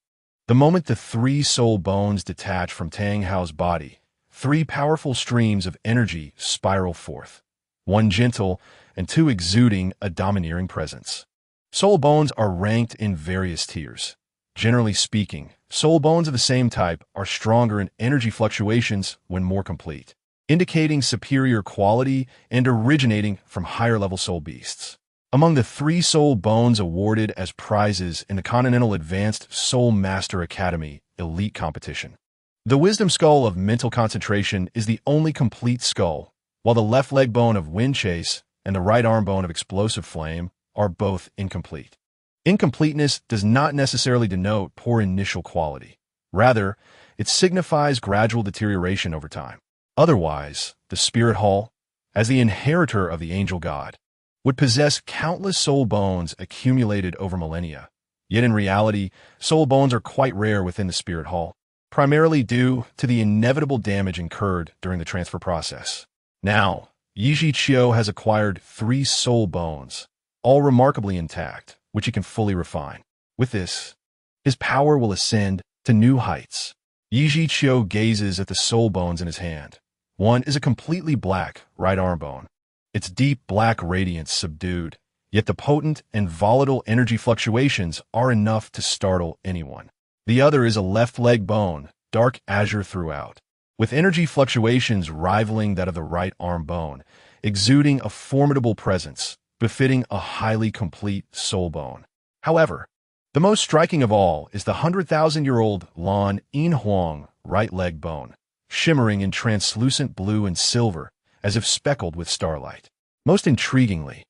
The moment the 3 soul bones detach from Tang Hao's body, 3 powerful streams of energy spiral forth, 1 gentle and 2 exuding a domineering presence. Soul bones are ranked in various tiers. Generally speaking, soul bones of the same type are stronger in energy fluctuations when more complete, indicating superior quality and originating from higher-level soul beasts. Among the 3 soul bones awarded as prizes in the Continental Advanced Soul Master Academy Elite Competition, the Wisdom Skull of Mental Concentration is the only complete skull, while the left leg bone of Wind Chase and the right arm bone of Explosive Flame are both incomplete. Incompleteness does not necessarily denote poor initial quality. Rather, it signifies gradual deterioration over time. Otherwise, the Spirit Hall, as the inheritor of the angel god, would possess countless soul bones accumulated over millennia. Yet in reality, soul bones are quite rare within the Spirit Hall, primarily due to the inevitable damage incurred during the transfer process. Now, Yi Ji Qiu has acquired 3 soul bones, all remarkably intact, which he can fully refine. With this, his power will ascend to new heights. Yi Ji Qiu gazes at the soul bones in his hand. One is a completely black right arm bone, its deep black radiance subdued, yet the potent and volatile energy fluctuations are enough to startle anyone. The other is a left leg bone, dark azure throughout, with energy fluctuations rivaling that of the right arm bone, exuding a formidable presence, befitting a highly complete soul bone. However, The most striking of all is the 100,000-year-old Lan Yin Huang right leg bone, shimmering in translucent blue and silver, as if speckled with starlight. Most intriguingly,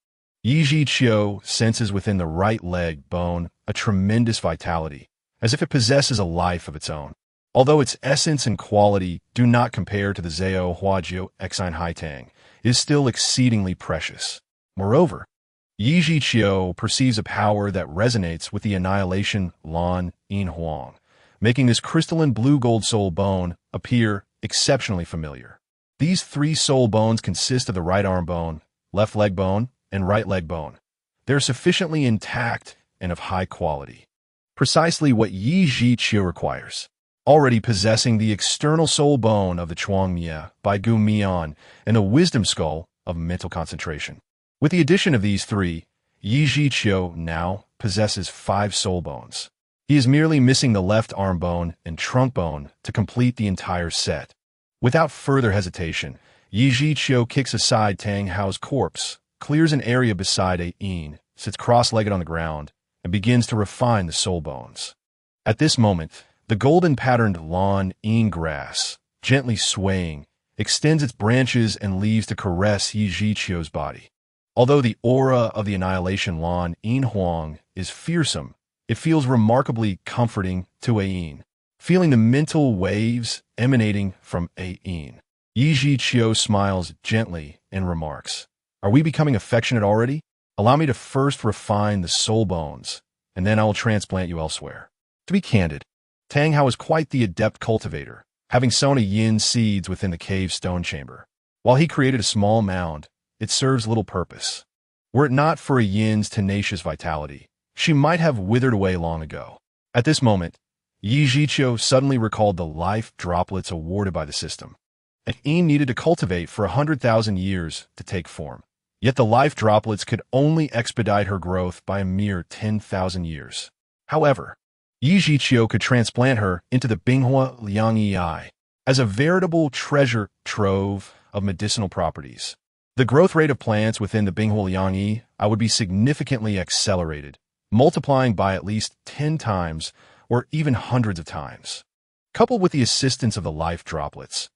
Yi Qiu senses within the right leg bone a tremendous vitality, as if it possesses a life of its own. Although its essence and quality do not compare to the Zhao Huajiu Exine Haitang, it is still exceedingly precious. Moreover, Yi Qiu perceives a power that resonates with the annihilation Lan Yin Huang, making this crystalline blue-gold soul bone appear exceptionally familiar. These three soul bones consist of the right arm bone, left leg bone, and right leg bone. They are sufficiently intact and of high quality. Precisely what Yi Qiu requires. Already possessing the external soul bone of the Chuang Mie by Gu Mian and the wisdom skull of mental concentration. With the addition of these three, Yi Qiu now possesses 5 soul bones. He is merely missing the left arm bone and trunk bone to complete the entire set. Without further hesitation, Yi Qiu kicks aside Tang Hao's corpse, clears an area beside a Yin, sits cross-legged on the ground, and begins to refine the soul bones. At this moment, the golden-patterned Lan Yin grass, gently swaying, extends its branches and leaves to caress Yi Qiu's body. Although the aura of the annihilation Lan Yin Huang is fearsome, it feels remarkably comforting to a Yin. Feeling the mental waves emanating from a Yin, Yi Qiu smiles gently and remarks, "Are we becoming affectionate already? Allow me to first refine the soul bones, and then I will transplant you elsewhere." To be candid, Tang Hao is quite the adept cultivator, having sown a yin seeds within the cave stone chamber. While he created a small mound, it serves little purpose. Were it not for a yin's tenacious vitality, she might have withered away long ago. At this moment, Yi Qiu suddenly recalled the life droplets awarded by the system. An yin needed to cultivate for 100,000 years to take form. Yet the life droplets could only expedite her growth by a mere 10,000 years. However, Yi Qiu could transplant her into the Binghua Liangyi as a veritable treasure trove of medicinal properties. The growth rate of plants within the Binghua Liangyi would be significantly accelerated, multiplying by at least 10 times or even hundreds of times. Coupled with the assistance of the life droplets,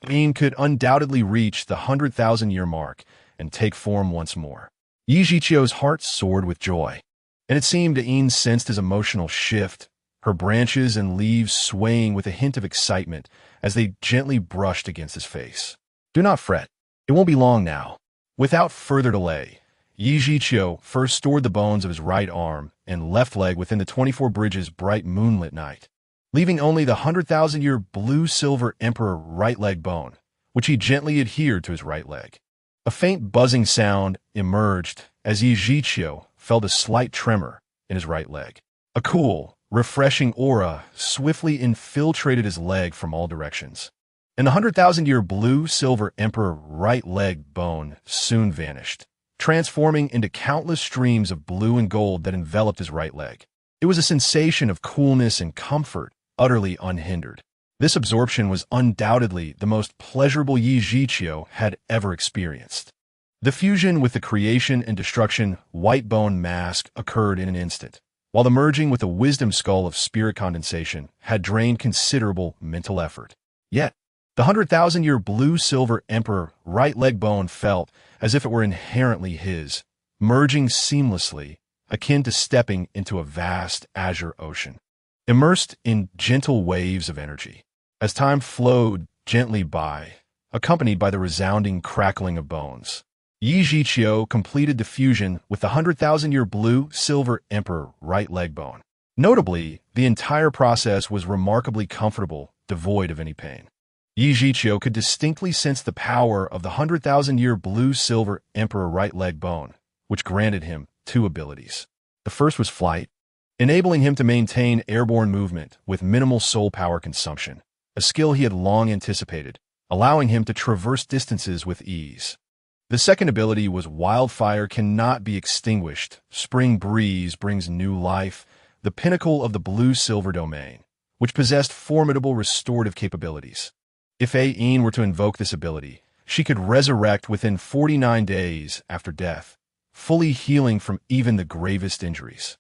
Yin could undoubtedly reach the 100,000-year mark and take form once more. Yi Qiu's heart soared with joy, and it seemed Yin sensed his emotional shift, her branches and leaves swaying with a hint of excitement as they gently brushed against his face. "Do not fret. It won't be long now." Without further delay, Yi Qiu first stored the bones of his right arm and left leg within the 24 Bridges bright moonlit night, leaving only the 100,000-year blue-silver emperor right leg bone, which he gently adhered to his right leg. A faint buzzing sound emerged as Yi Qiu felt a slight tremor in his right leg. A cool, refreshing aura swiftly infiltrated his leg from all directions, and the 100,000-year blue-silver emperor right leg bone soon vanished, transforming into countless streams of blue and gold that enveloped his right leg. It was a sensation of coolness and comfort, utterly unhindered. This absorption was undoubtedly the most pleasurable Yi Qiu had ever experienced. The fusion with the creation and destruction white bone mask occurred in an instant, while the merging with the wisdom skull of spirit condensation had drained considerable mental effort. Yet, the 100,000-year blue-silver emperor right leg bone felt as if it were inherently his, merging seamlessly, akin to stepping into a vast azure ocean, immersed in gentle waves of energy. As time flowed gently by, accompanied by the resounding crackling of bones, Yi Qiu completed the fusion with the 100,000-year blue-silver emperor right leg bone. Notably, the entire process was remarkably comfortable, devoid of any pain. Yi Qiu could distinctly sense the power of the 100,000-year blue-silver emperor right leg bone, which granted him 2 abilities. The first was flight, enabling him to maintain airborne movement with minimal soul power consumption, a skill he had long anticipated, allowing him to traverse distances with ease. The second ability was wildfire cannot be extinguished, spring breeze brings new life, the pinnacle of the blue-silver domain, which possessed formidable restorative capabilities. If Yin were to invoke this ability, she could resurrect within 49 days after death, fully healing from even the gravest injuries.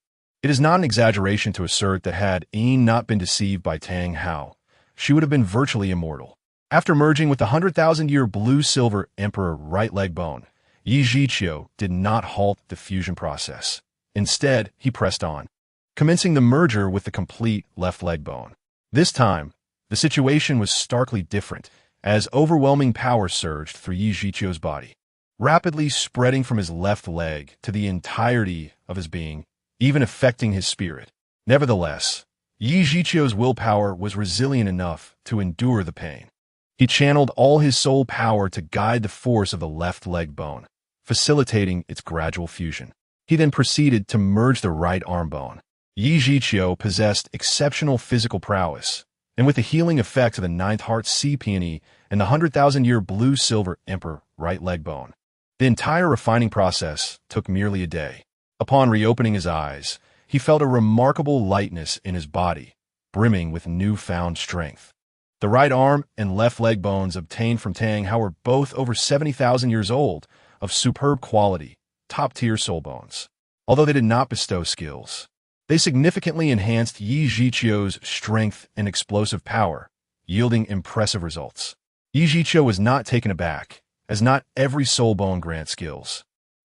It is not an exaggeration to assert that had Yin not been deceived by Tang Hao, she would have been virtually immortal. After merging with the 100,000-year blue-silver emperor right leg bone, Yi Zhiqiu did not halt the fusion process. Instead, he pressed on, commencing the merger with the complete left leg bone. This time, the situation was starkly different, as overwhelming power surged through Yi Zhiqiu's body, rapidly spreading from his left leg to the entirety of his being, even affecting his spirit. Nevertheless, Yi Zhiqiu's willpower was resilient enough to endure the pain. He channeled all his soul power to guide the force of the left leg bone, facilitating its gradual fusion. He then proceeded to merge the right arm bone. Yi Zhiqiu possessed exceptional physical prowess, and with the healing effect of the ninth heart sea peony and the 100,000-year blue-silver emperor right leg bone, the entire refining process took merely a day. Upon reopening his eyes, he felt a remarkable lightness in his body, brimming with newfound strength. The right arm and left leg bones obtained from Tang Hao were both over 70,000 years old, of superb quality, top-tier soul bones. Although they did not bestow skills, they significantly enhanced Yi Zhiqiu's strength and explosive power, yielding impressive results. Yi Zhiqiu was not taken aback, as not every soul bone grants skills.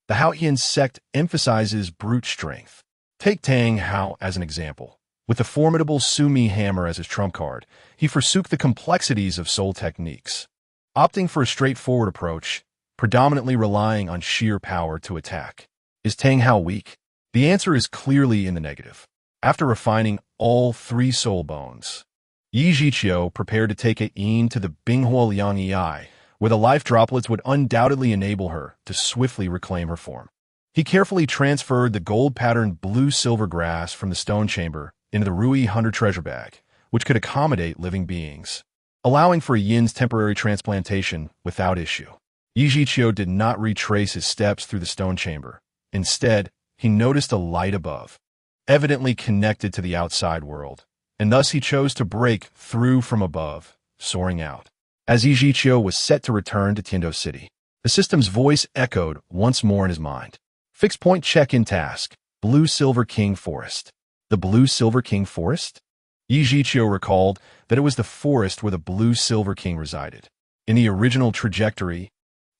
The Haotian sect emphasizes brute strength. Take Tang Hao as an example. With the formidable Sumi hammer as his trump card, he forsook the complexities of soul techniques, opting for a straightforward approach, predominantly relying on sheer power to attack. Is Tang Hao weak? The answer is clearly in the negative. After refining all three soul bones, Yi Zhiqiu prepared to take Yin to the Binghuo Liang Yi, where the life droplets would undoubtedly enable her to swiftly reclaim her form. He carefully transferred the gold-patterned blue-silver grass from the stone chamber into the Rui Hunter treasure bag, which could accommodate living beings, allowing for Yin's temporary transplantation without issue. Yi Zhiqiu did not retrace his steps through the stone chamber. Instead, he noticed a light above, evidently connected to the outside world, and thus he chose to break through from above, soaring out. As Yi Zhiqiu was set to return to Tiando City, the system's voice echoed once more in his mind. Fixed point check-in task, Blue-Silver King Forest. The Blue-Silver King Forest? Yi Zhiqiu recalled that it was the forest where the Blue-Silver King resided. In the original trajectory,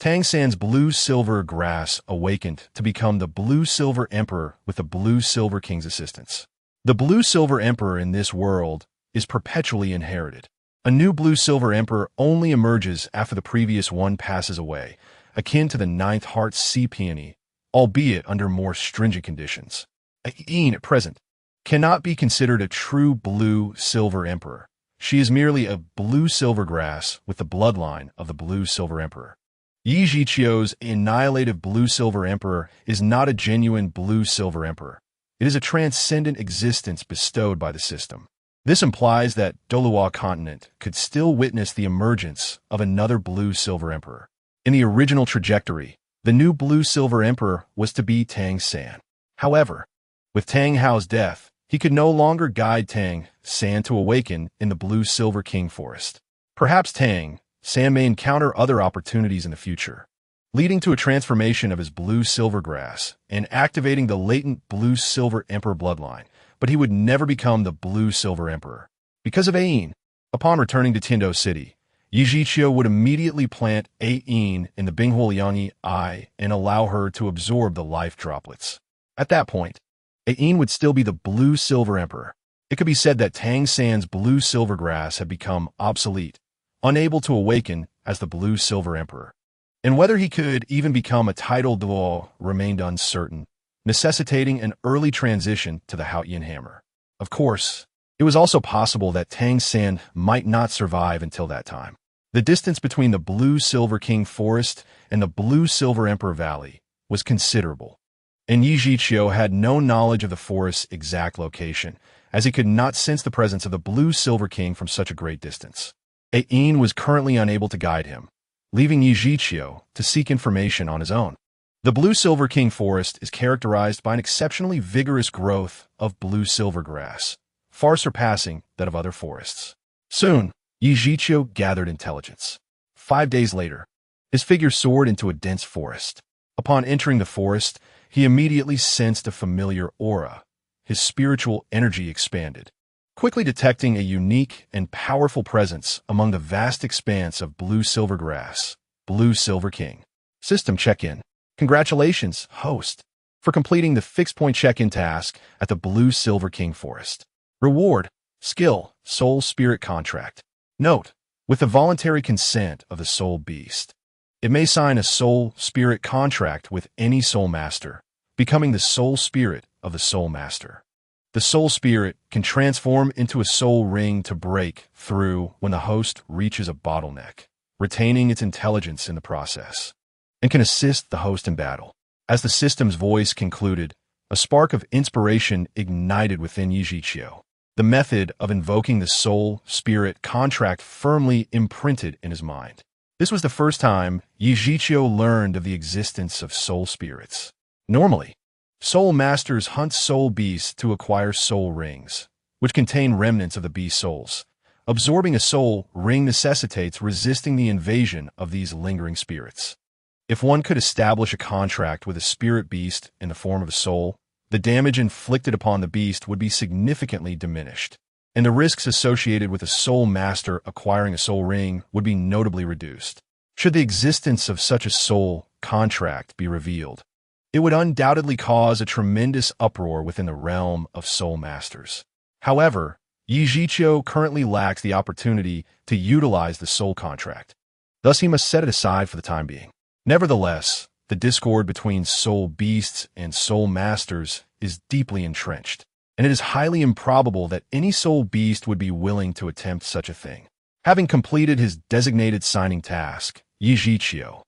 Tang San's blue-silver grass awakened to become the Blue-Silver Emperor with the Blue-Silver King's assistance. The Blue-Silver Emperor in this world is perpetually inherited. A new Blue-Silver Emperor only emerges after the previous one passes away, akin to the ninth heart sea peony, albeit under more stringent conditions. Yin at present cannot be considered a true Blue-Silver Emperor. She is merely a blue-silver grass with the bloodline of the Blue-Silver Emperor. Yi Zhiqiu's annihilative Blue-Silver Emperor is not a genuine Blue-Silver Emperor. It is a transcendent existence bestowed by the system. This implies that Douluo continent could still witness the emergence of another Blue-Silver Emperor. In the original trajectory, the new Blue-Silver Emperor was to be Tang San. However, with Tang Hao's death, he could no longer guide Tang San to awaken in the Blue-Silver King Forest. Perhaps Tang San may encounter other opportunities in the future, leading to a transformation of his blue-silver grass and activating the latent Blue-Silver Emperor bloodline, but he would never become the Blue-Silver Emperor. Because of Yin, upon returning to Tiando City, Yi Zhiqiu would immediately plant Yin in the Binghuo Liangyi eye and allow her to absorb the life droplets. At that point, Yin would still be the Blue-Silver Emperor. It could be said that Tang San's blue-silver grass had become obsolete, unable to awaken as the Blue-Silver Emperor. And whether he could even become a titled Duo remained uncertain, necessitating an early transition to the Haotian hammer. Of course, it was also possible that Tang San might not survive until that time. The distance between the Blue-Silver King Forest and the Blue-Silver Emperor Valley was considerable, and Yi Zhiqiu had no knowledge of the forest's exact location, as he could not sense the presence of the Blue-Silver King from such a great distance. Yin was currently unable to guide him, leaving Yi Zhiqiu to seek information on his own. The Blue-Silver King Forest is characterized by an exceptionally vigorous growth of blue-silver grass, far surpassing that of other forests. Soon, Yi Zhiqiu gathered intelligence. 5 days later, his figure soared into a dense forest. Upon entering the forest, he immediately sensed a familiar aura, his spiritual energy expanded, quickly detecting a unique and powerful presence among the vast expanse of blue silver grass. Blue Silver King. System check-in. Congratulations, host, for completing the fixed point check-in task at the Blue Silver King Forest. Reward: Skill, Soul Spirit Contract. Note: with the voluntary consent of the Soul Beast, it may sign a Soul Spirit Contract with any Soul Master, becoming the Soul Spirit of the Soul Master. The Soul Spirit can transform into a Soul Ring to break through when the host reaches a bottleneck, retaining its intelligence in the process, and can assist the host in battle. As the system's voice concluded, a spark of inspiration ignited within Yijiqiu. The method of invoking the Soul Spirit Contract firmly imprinted in his mind. This was the first time Yijiqiu learned of the existence of soul spirits. Normally, Soul Masters hunt soul beasts to acquire soul rings, which contain remnants of the beast souls. Absorbing a soul ring necessitates resisting the invasion of these lingering spirits. If one could establish a contract with a spirit beast in the form of a soul, the damage inflicted upon the beast would be significantly diminished, and the risks associated with a soul master acquiring a soul ring would be notably reduced. Should the existence of such a soul contract be revealed, it would undoubtedly cause a tremendous uproar within the realm of soul masters. However, Yijiqiu currently lacks the opportunity to utilize the soul contract. Thus, he must set it aside for the time being. Nevertheless, the discord between soul beasts and soul masters is deeply entrenched, and it is highly improbable that any soul beast would be willing to attempt such a thing. Having completed his designated signing task, Yijiqiu,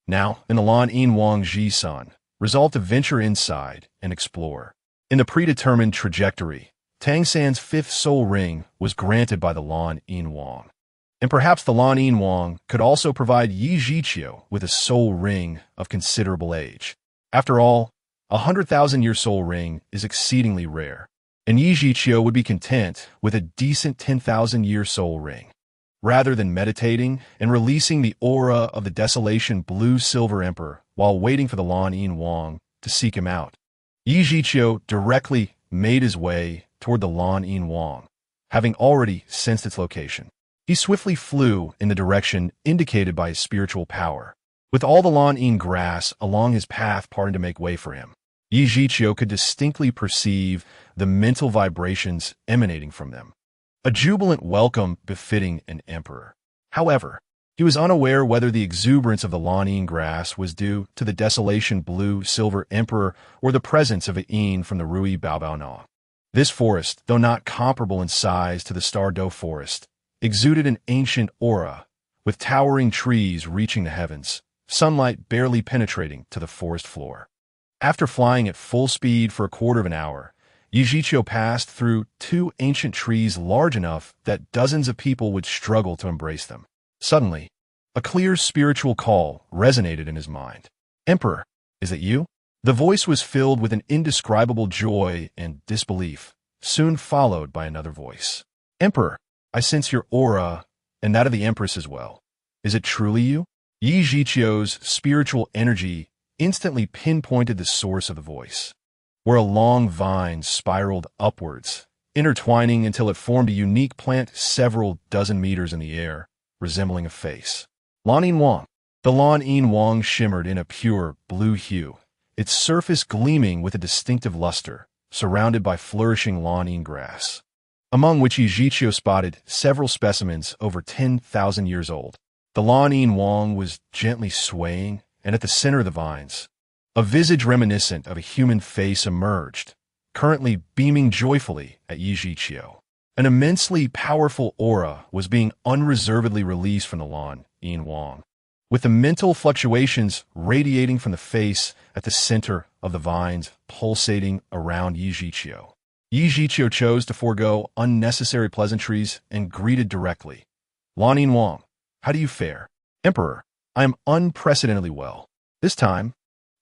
now in the Lan Yin Wang Ji-san, resolved to venture inside and explore. In the predetermined trajectory, Tang San's fifth soul ring was granted by the Lan Yin Wang. And perhaps the Lan Yin Wang could also provide Yijiqiu with a soul ring of considerable age. After all, 100,000-year soul ring is exceedingly rare, and Yijiqiu would be content with a decent 10,000-year soul ring. Rather than meditating and releasing the aura of the Desolation Blue Silver Emperor while waiting for the Lan Yin Wang to seek him out, Yijiqiu directly made his way toward the Lan Yin Wang, having already sensed its location. He swiftly flew in the direction indicated by his spiritual power, with all the Lan Yin grass along his path parting to make way for him. Yijiqiu could distinctly perceive the mental vibrations emanating from them, a jubilant welcome befitting an emperor. However, he was unaware whether the exuberance of the Lan Yin grass was due to the Desolation Blue Silver Emperor or the presence of a yin from the Rui Baobao Na. This forest, though not comparable in size to the Star Do Forest, exuded an ancient aura, with towering trees reaching the heavens, sunlight barely penetrating to the forest floor. After flying at full speed for a quarter of an hour, Yijiqiu passed through two ancient trees large enough that dozens of people would struggle to embrace them. Suddenly, a clear spiritual call resonated in his mind. "Emperor, is it you?" The voice was filled with an indescribable joy and disbelief, soon followed by another voice. "Emperor, I sense your aura, and that of the Empress as well. Is it truly you?" Yijiqiu's spiritual energy instantly pinpointed the source of the voice, where a long vine spiraled upwards, intertwining until it formed a unique plant several dozen meters in the air, resembling a face. Lan Yin Wang. The Lan Yin Wang shimmered in a pure blue hue, its surface gleaming with a distinctive luster, surrounded by flourishing Lan Yin grass, among which Yijiqiu spotted several specimens over 10,000 years old. The Lan Yin Wang was gently swaying, and at the center of the vines, a visage reminiscent of a human face emerged, currently beaming joyfully at Yijiqiu. An immensely powerful aura was being unreservedly released from the Lan Yin Wang, with the mental fluctuations radiating from the face at the center of the vines pulsating around Yijiqiu. Yijiqiu chose to forego unnecessary pleasantries and greeted directly. "Lan Yin Wang, how do you fare?" "Emperor, I am unprecedentedly well." This time,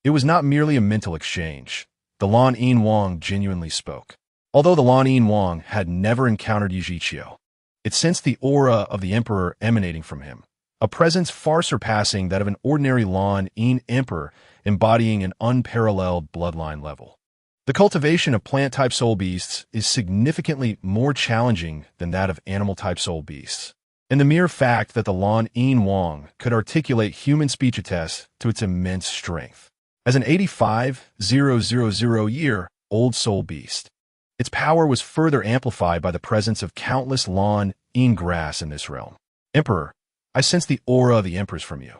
it was not merely a mental exchange. The Lan Yin Wang genuinely spoke. Although the Lan Yin Wang had never encountered Yijiqiu, it sensed the aura of the emperor emanating from him, a presence far surpassing that of an ordinary Lan Yin emperor embodying an unparalleled bloodline level. The cultivation of plant-type soul beasts is significantly more challenging than that of animal-type soul beasts. And the mere fact that the Lan Yin Wang could articulate human speech attests to its immense strength. As an 85,000-year-old soul beast, its power was further amplified by the presence of countless Lan Yin grass in this realm. Emperor, I sense the aura of the Empress from you.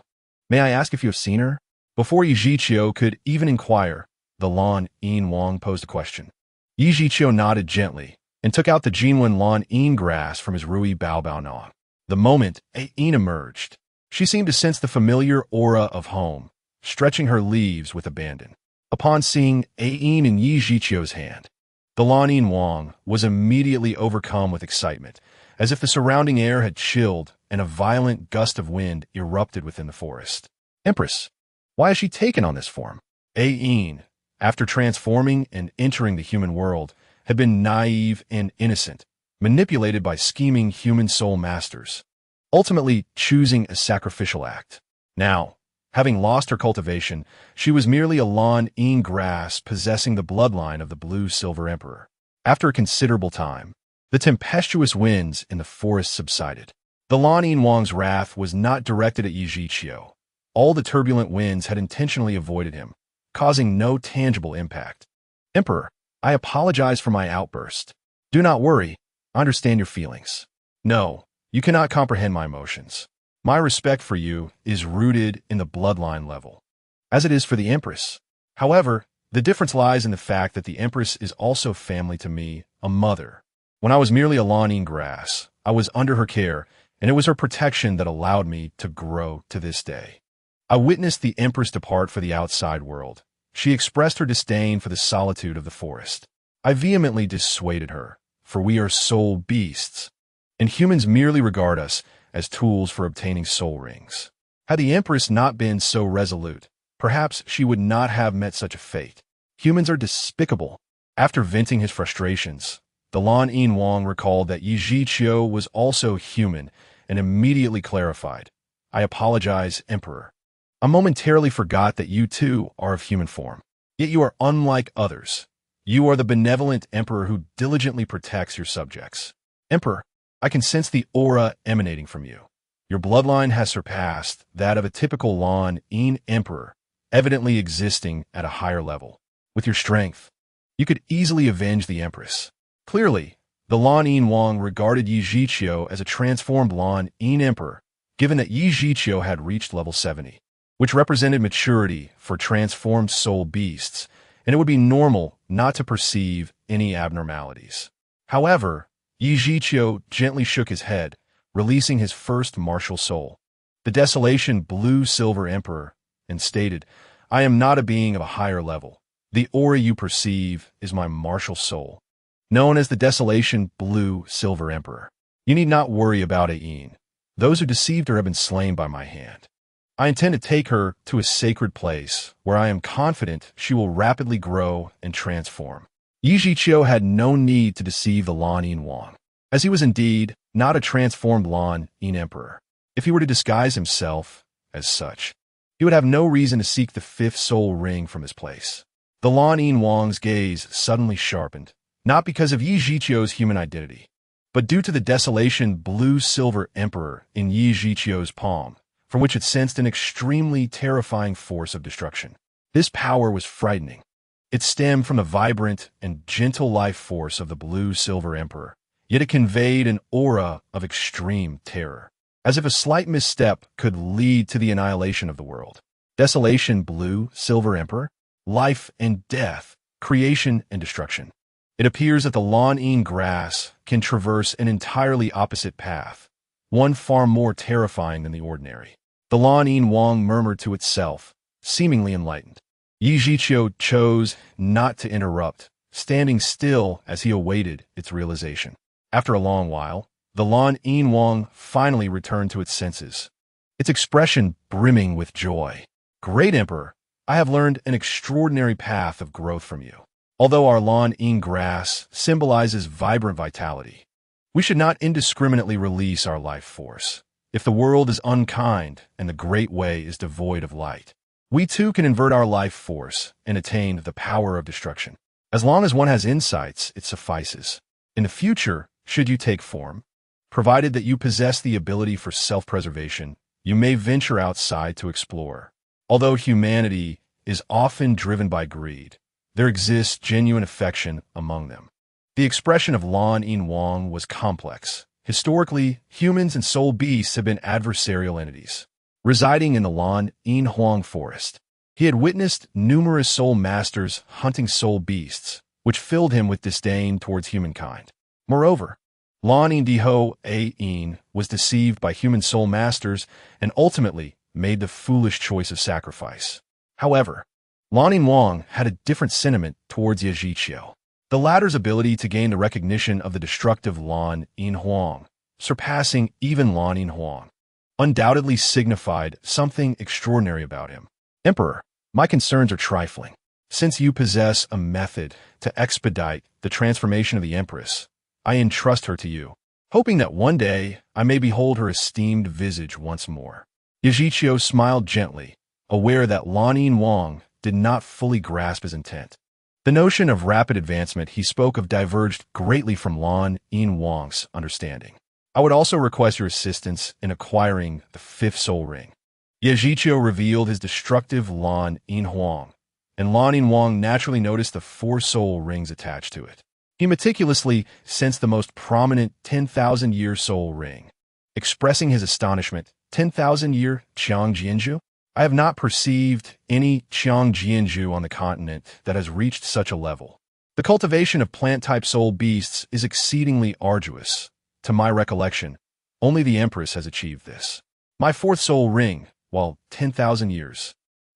May I ask if you have seen her? Before Yi Zhiqiu could even inquire, the Lan Yin Wang posed a question. Yi Zhiqiu nodded gently and took out the genuine Lan Yin grass from his Rui Bao Bao Na. The moment Yin emerged, she seemed to sense the familiar aura of home, stretching her leaves with abandon. Upon seeing Yin in Yi Zhiqiu's hand, the Lan Yin Wang was immediately overcome with excitement, as if the surrounding air had chilled and a violent gust of wind erupted within the forest. Empress, why has she taken on this form? Yin, after transforming and entering the human world, had been naive and innocent, manipulated by scheming human soul masters, ultimately choosing a sacrificial act. Now, having lost her cultivation, she was merely a Lan Yin grass possessing the bloodline of the Blue-Silver Emperor. After a considerable time, the tempestuous winds in the forest subsided. The Lan Yin Wang's wrath was not directed at Yi Zhiqiu. All the turbulent winds had intentionally avoided him, causing no tangible impact. Emperor, I apologize for my outburst. Do not worry, I understand your feelings. No, you cannot comprehend my emotions. My respect for you is rooted in the bloodline level, as it is for the Empress. However, the difference lies in the fact that the Empress is also family to me, a mother. When I was merely a Lan Yin grass, I was under her care, and it was her protection that allowed me to grow to this day. I witnessed the Empress depart for the outside world. She expressed her disdain for the solitude of the forest. I vehemently dissuaded her, for we are soul beasts, and humans merely regard us as tools for obtaining soul rings. Had the Empress not been so resolute, perhaps she would not have met such a fate. Humans are despicable. After venting his frustrations, the Lan Yin Wang recalled that Yi Zhiqiu was also human and immediately clarified. I apologize, Emperor. I momentarily forgot that you too are of human form. Yet you are unlike others. You are the benevolent emperor who diligently protects your subjects. Emperor, I can sense the aura emanating from you. Your bloodline has surpassed that of a typical Lan Yin emperor, evidently existing at a higher level. With your strength, you could easily avenge the Empress. Clearly, the Lan Yin Wang regarded Yi Zhiqiu as a transformed Lan Yin emperor, given that Yi Zhiqiu had reached level 70, which represented maturity for transformed soul beasts, and it would be normal not to perceive any abnormalities. However, Yi Zhiqiu gently shook his head, releasing his first martial soul, the Desolation Blue-Silver Emperor, and stated, I am not a being of a higher level. The aura you perceive is my martial soul, known as the Desolation Blue-Silver Emperor. You need not worry about Yin. Those who deceived her have been slain by my hand. I intend to take her to a sacred place where I am confident she will rapidly grow and transform. Yi Zhiqiu had no need to deceive the Lan Yin Wang, as he was indeed not a transformed Lan Yin emperor. If he were to disguise himself as such, he would have no reason to seek the fifth soul ring from his place. The Lan Yin Wang's gaze suddenly sharpened, not because of Yi Zhiqiu's human identity, but due to the Desolation Blue-Silver Emperor in Yi Zhiqiu's palm, from which it sensed an extremely terrifying force of destruction. This power was frightening. It stemmed from the vibrant and gentle life force of the Blue-Silver Emperor, yet it conveyed an aura of extreme terror, as if a slight misstep could lead to the annihilation of the world. Desolation Blue-Silver Emperor, life and death, creation and destruction. It appears that the Lan Yin grass can traverse an entirely opposite path, one far more terrifying than the ordinary. The Lan Yin Wang murmured to itself, seemingly enlightened. Yi Zhiqiu chose not to interrupt, standing still as he awaited its realization. After a long while, the Lan Yin Wang finally returned to its senses, its expression brimming with joy. Great Emperor, I have learned an extraordinary path of growth from you. Although our Lan Yin grass symbolizes vibrant vitality, we should not indiscriminately release our life force. If the world is unkind and the great way is devoid of light, we too can invert our life force and attain the power of destruction. As long as one has insights, it suffices. In the future, should you take form, provided that you possess the ability for self-preservation, you may venture outside to explore. Although humanity is often driven by greed, there exists genuine affection among them. The expression of Lan Yin Wang was complex. Historically, humans and soul beasts have been adversarial entities. Residing in the Lan Yin Huang forest, he had witnessed numerous soul masters hunting soul beasts, which filled him with disdain towards humankind. Moreover, Lan Yin Diho A Yin was deceived by human soul masters and ultimately made the foolish choice of sacrifice. However, Lan Yin Wang had a different sentiment towards Ye Zhiqiu. The latter's ability to gain the recognition of the destructive Lan Yin Huang, surpassing even Lan Yin Huang, undoubtedly signified something extraordinary about him. Emperor, my concerns are trifling. Since you possess a method to expedite the transformation of the Empress, I entrust her to you, hoping that one day I may behold her esteemed visage once more. Ye Zhiqiu smiled gently, aware that Lan Yin Wang did not fully grasp his intent. The notion of rapid advancement he spoke of diverged greatly from Lan Yin Wang's understanding. I would also request your assistance in acquiring the fifth soul ring. Ye Zhiqiu revealed his destructive Lan Yin Huang, and Lan Yin Wang naturally noticed the 4 soul rings attached to it. He meticulously sensed the most prominent 10,000-year soul ring. Expressing his astonishment, 10,000-year Qiang Jianzhu? I have not perceived any Qiang Jianzhu on the continent that has reached such a level. The cultivation of plant-type soul beasts is exceedingly arduous. To my recollection, only the Empress has achieved this. My 4th soul ring, while 10,000 years,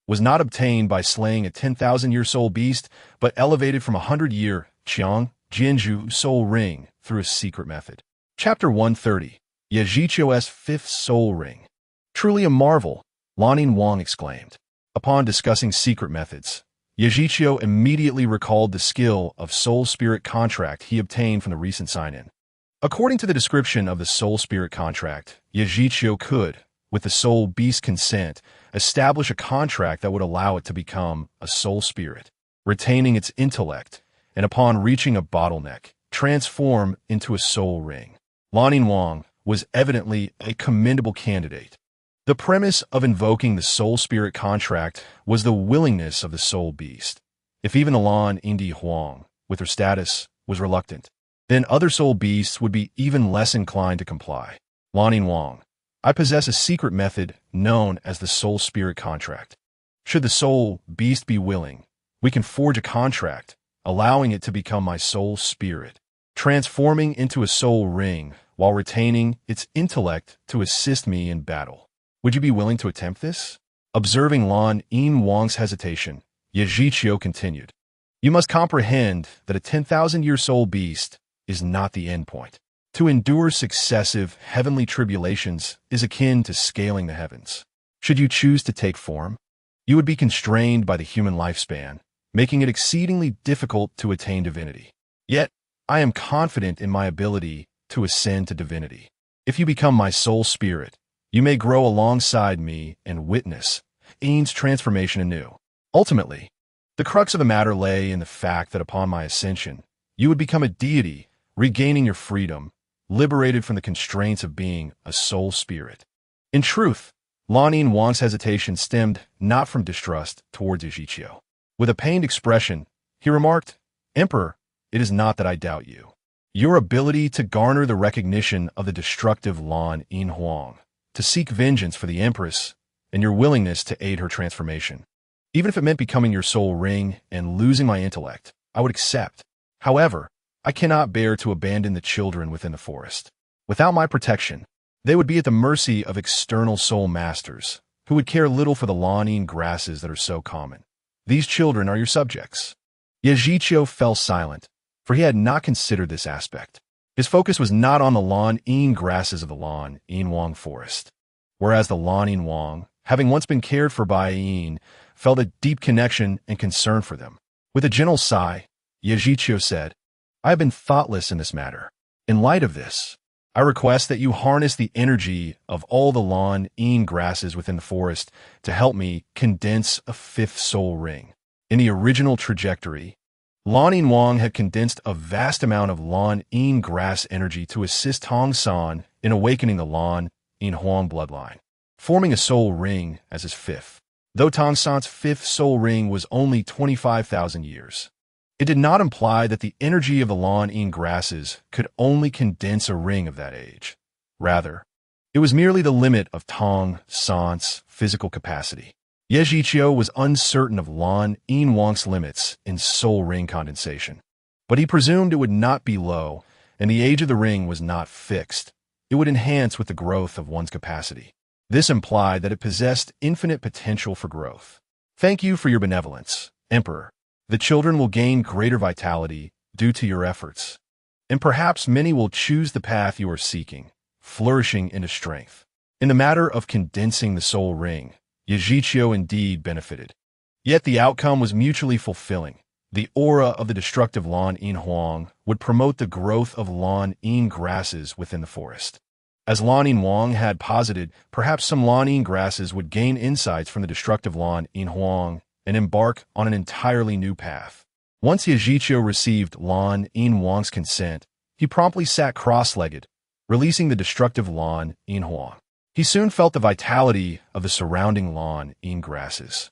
was not obtained by slaying a 10,000-year soul beast, but elevated from a 100-year Qiang Jianzhu soul ring through a secret method. Chapter 130. Ye Zhiqiu's 5th soul ring. Truly a marvel, Lan Yin Wang exclaimed. Upon discussing secret methods, Ye Zhiqiu immediately recalled the skill of soul spirit contract he obtained from the recent sign-in. According to the description of the soul spirit contract, Ye Zhiqiu could, with the soul beast's consent, establish a contract that would allow it to become a soul spirit, retaining its intellect, and upon reaching a bottleneck, transform into a soul ring. Lan Yin Wang was evidently a commendable candidate. The premise of invoking the soul spirit contract was the willingness of the soul beast. If even the Lan Yin Huang, with her status, was reluctant, then other soul beasts would be even less inclined to comply. Lan Yin Wang, I possess a secret method known as the soul spirit contract. Should the soul beast be willing, we can forge a contract, allowing it to become my soul spirit, transforming into a soul ring while retaining its intellect to assist me in battle. Would you be willing to attempt this? Observing Lan Yin Wang's hesitation, Ye Zhiqiu continued. You must comprehend that a 10,000-year soul beast is not the end point. To endure successive heavenly tribulations is akin to scaling the heavens. Should you choose to take form, you would be constrained by the human lifespan, making it exceedingly difficult to attain divinity. Yet, I am confident in my ability to ascend to divinity. If you become my soul spirit, you may grow alongside me and witness Yin's transformation anew. Ultimately, the crux of the matter lay in the fact that upon my ascension, you would become a deity, regaining your freedom, liberated from the constraints of being a soul spirit. In truth, Lan Yin Wang's hesitation stemmed not from distrust towards Ye Zhiqiu. With a pained expression, he remarked, Emperor, it is not that I doubt you. Your ability to garner the recognition of the destructive Lan Yin Huang, to seek vengeance for the Empress, and your willingness to aid her transformation. Even if it meant becoming your soul ring and losing my intellect, I would accept. However, I cannot bear to abandon the children within the forest. Without my protection, they would be at the mercy of external soul masters, who would care little for the Lan Yin grasses that are so common. These children are your subjects. Ye Zhiqiu fell silent, for he had not considered this aspect. His focus was not on the Lan Yin grasses of the Lan Yin Wang forest, whereas the Lan Yin Wang, having once been cared for by Yin, felt a deep connection and concern for them. With a gentle sigh, Ye Zhiqiu said, I have been thoughtless in this matter. In light of this, I request that you harness the energy of all the Lan Yin grasses within the forest to help me condense a 5th soul ring. In the original trajectory, Lan Yin Wang had condensed a vast amount of Lan Yin grass energy to assist Tong San in awakening the Lan Yin Huang bloodline, forming a soul ring as his fifth. Though Tong San's fifth soul ring was only 25,000 years, it did not imply that the energy of the Lan Yin grasses could only condense a ring of that age. Rather, it was merely the limit of Tong San's physical capacity. Ye Zhiqiu was uncertain of Lan Yin Wang's limits in soul ring condensation, but he presumed it would not be low, and the age of the ring was not fixed. It would enhance with the growth of one's capacity. This implied that it possessed infinite potential for growth. Thank you for your benevolence, Emperor. The children will gain greater vitality due to your efforts, and perhaps many will choose the path you are seeking, flourishing into strength. In the matter of condensing the soul ring, Ye Zhiqiu indeed benefited. Yet the outcome was mutually fulfilling. The aura of the destructive Lan Yin Huang would promote the growth of Lan Yin grasses within the forest. As Lan Yin Wang had posited, perhaps some Lan Yin grasses would gain insights from the destructive Lan Yin Huang and embark on an entirely new path. Once Ye Zhiqiu received Lan Yin Wang's consent, he promptly sat cross-legged, releasing the destructive Lan Yin Huang. He soon felt the vitality of the surrounding Lan Yin grasses.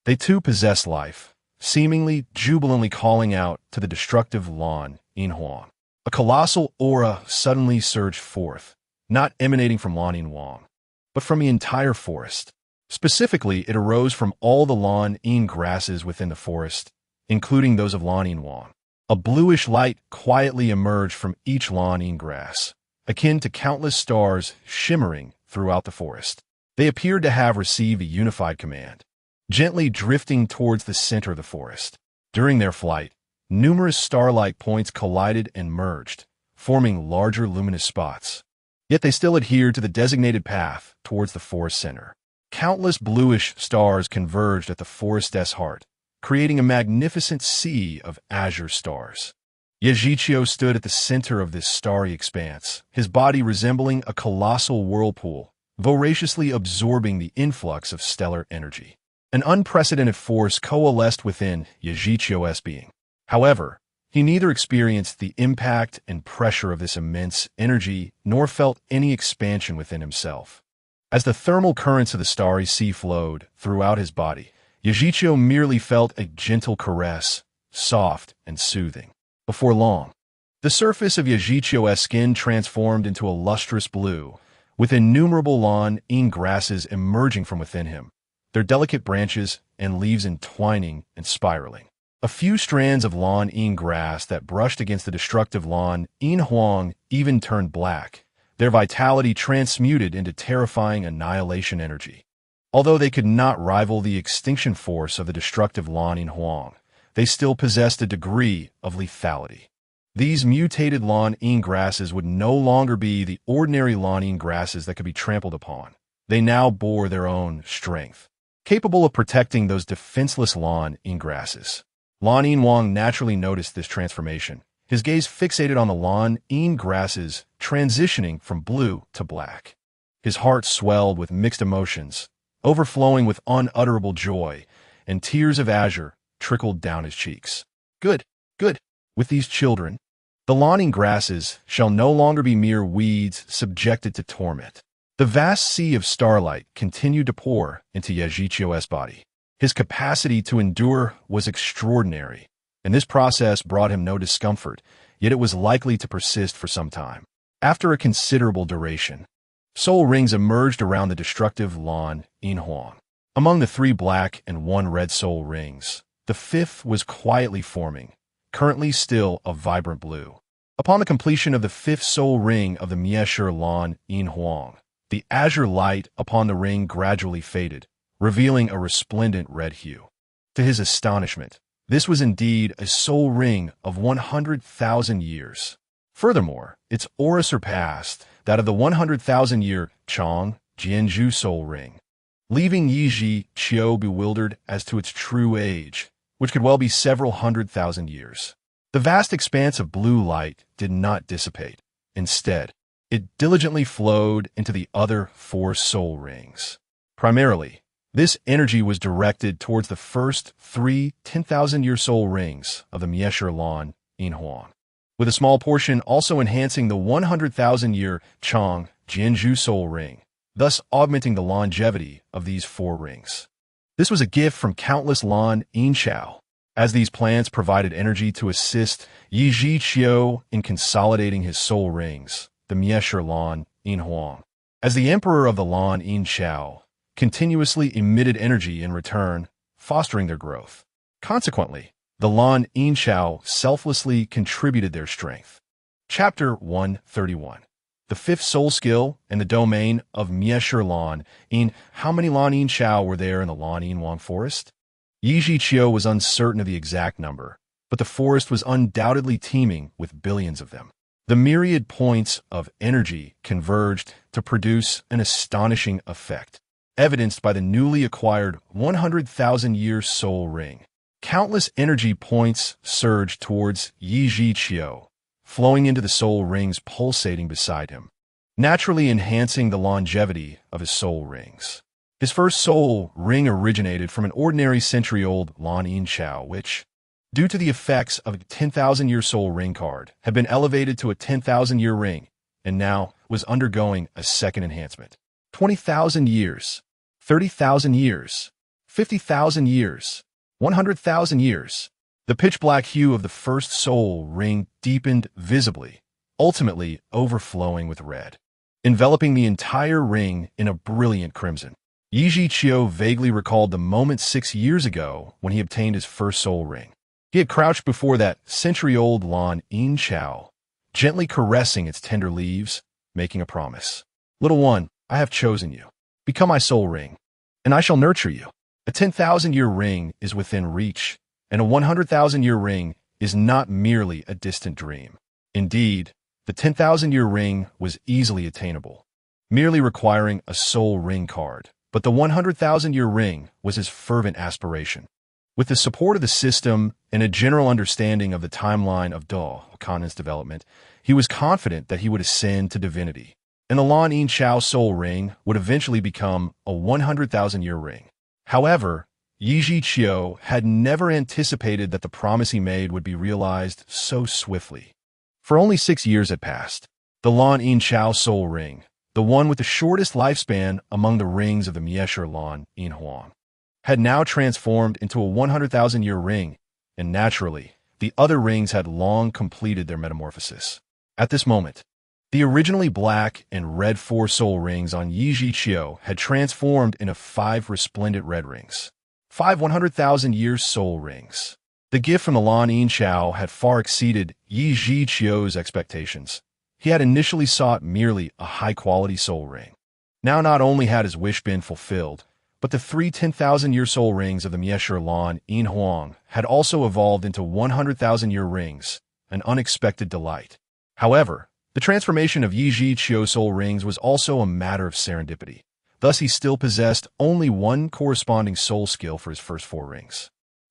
They too possessed life, seemingly jubilantly calling out to the destructive Lan Yin Huang. A colossal aura suddenly surged forth, not emanating from Lan Yin Wang, but from the entire forest. Specifically, it arose from all the Lan Yin grasses within the forest, including those of Lan Yin Wang. A bluish light quietly emerged from each Lan Yin grass, akin to countless stars shimmering throughout the forest. They appeared to have received a unified command, gently drifting towards the center of the forest. During their flight, numerous star-like points collided and merged, forming larger luminous spots. Yet they still adhered to the designated path towards the forest center. Countless bluish stars converged at the forest's heart, creating a magnificent sea of azure stars. Ye Zhiqiu stood at the center of this starry expanse, his body resembling a colossal whirlpool, voraciously absorbing the influx of stellar energy. An unprecedented force coalesced within Ye Zhiqiu's being. However, he neither experienced the impact and pressure of this immense energy nor felt any expansion within himself. As the thermal currents of the starry sea flowed throughout his body, Ye Zhiqiu merely felt a gentle caress, soft and soothing. Before long, the surface of Ye Zhiqiu's skin transformed into a lustrous blue, with innumerable Lan Yin grasses emerging from within him, their delicate branches and leaves entwining and spiraling. A few strands of Lan Yin grass that brushed against the destructive Lan Yin Huang even turned black, their vitality transmuted into terrifying annihilation energy. Although they could not rival the extinction force of the destructive Lan Yin Huang, they still possessed a degree of lethality. These mutated Lan Yin grasses would no longer be the ordinary Lan Yin grasses that could be trampled upon. They now bore their own strength, capable of protecting those defenseless Lan Yin grasses. Lan Yin Wang naturally noticed this transformation, his gaze fixated on the Lan Yin grasses transitioning from blue to black. His heart swelled with mixed emotions, overflowing with unutterable joy, and tears of azure trickled down his cheeks. Good. With these children, the Lan Yin grasses shall no longer be mere weeds subjected to torment. The vast sea of starlight continued to pour into Ye Zhiqiu's body. His capacity to endure was extraordinary, and this process brought him no discomfort, yet it was likely to persist for some time. After a considerable duration, soul rings emerged around the destructive Lan Yin Huang. Among the 3 black and 1 red soul rings, the 5th was quietly forming, currently still a vibrant blue. Upon the completion of the 5th soul ring of the Miesher Lan Yin Huang, the azure light upon the ring gradually faded, revealing a resplendent red hue. To his astonishment, this was indeed a soul ring of 100,000 years. Furthermore, its aura surpassed that of the 100,000-year Chang Jianzhu soul ring, leaving Ye Zhiqiu bewildered as to its true age, which could well be several 100,000 years. The vast expanse of blue light did not dissipate. Instead, it diligently flowed into the other 4 soul rings. Primarily, This energy was directed towards the first three 10,000-year soul rings of the Miesher Lan In Huang, with a small portion also enhancing the 100,000-year Chang Jianzhu soul ring, thus augmenting the longevity of these four rings. This was a gift from countless Lan In Chao, as these plants provided energy to assist Yi Zhiqiu in consolidating his soul rings, the Miesher Lan In Huang. As the emperor of the Lan In Chao continuously emitted energy in return, fostering their growth. Consequently, the Lan In Chao selflessly contributed their strength. Chapter 131. The fifth soul skill and the domain of Miesher Lan In. How many Lan In Chao were there in the Lan In Huang forest? Yi Zhiqiu was uncertain of the exact number, but the forest was undoubtedly teeming with billions of them. The myriad points of energy converged to produce an astonishing effect, evidenced by the newly acquired 100,000-year soul ring. Countless energy points surged towards Yi Zhiqiu, flowing into the soul rings pulsating beside him, naturally enhancing the longevity of his soul rings. His first soul ring originated from an ordinary century-old Lan In Chao, which, due to the effects of a 10,000-year soul ring card, had been elevated to a 10,000-year ring, and now was undergoing a second enhancement. 20,000 years, 30,000 years, 50,000 years, 100,000 years. The pitch-black hue of the first soul ring deepened visibly, ultimately overflowing with red, enveloping the entire ring in a brilliant crimson. Yi Zhiqiu vaguely recalled the moment 6 years ago when he obtained his first soul ring. He had crouched before that century-old Lan In Chao, gently caressing its tender leaves, making a promise. Little one, I have chosen you. Become my soul ring, and I shall nurture you. A 10,000-year ring is within reach, and a 100,000-year ring is not merely a distant dream. Indeed, the 10,000-year ring was easily attainable, merely requiring a soul ring card. But the 100,000-year ring was his fervent aspiration. With the support of the system and a general understanding of the timeline of Douluo's development, he was confident that he would ascend to divinity, and the Lan In Chao soul ring would eventually become a 100,000-year ring. However, Yi Zhiqiu had never anticipated that the promise he made would be realized so swiftly. For only 6 years had passed. The Lan In Chao soul ring, the one with the shortest lifespan among the rings of the Miesher Lan In Huang, had now transformed into a 100,000-year ring, and naturally, the other rings had long completed their metamorphosis. At this moment, the originally black and red 4 soul rings on Yi Zhiqiu had transformed into 5 resplendent red rings. 5 100,000-year soul rings. The gift from the Lan In Chao had far exceeded Yi Zhiqiu's expectations. He had initially sought merely a high-quality soul ring. Now not only had his wish been fulfilled, but the 3 10,000-year soul rings of the Miesher Lan In Huang had also evolved into 100,000-year rings, an unexpected delight. However, the transformation of Yi Zhiqiu's soul rings was also a matter of serendipity. Thus he still possessed only one corresponding soul skill for his first 4 rings,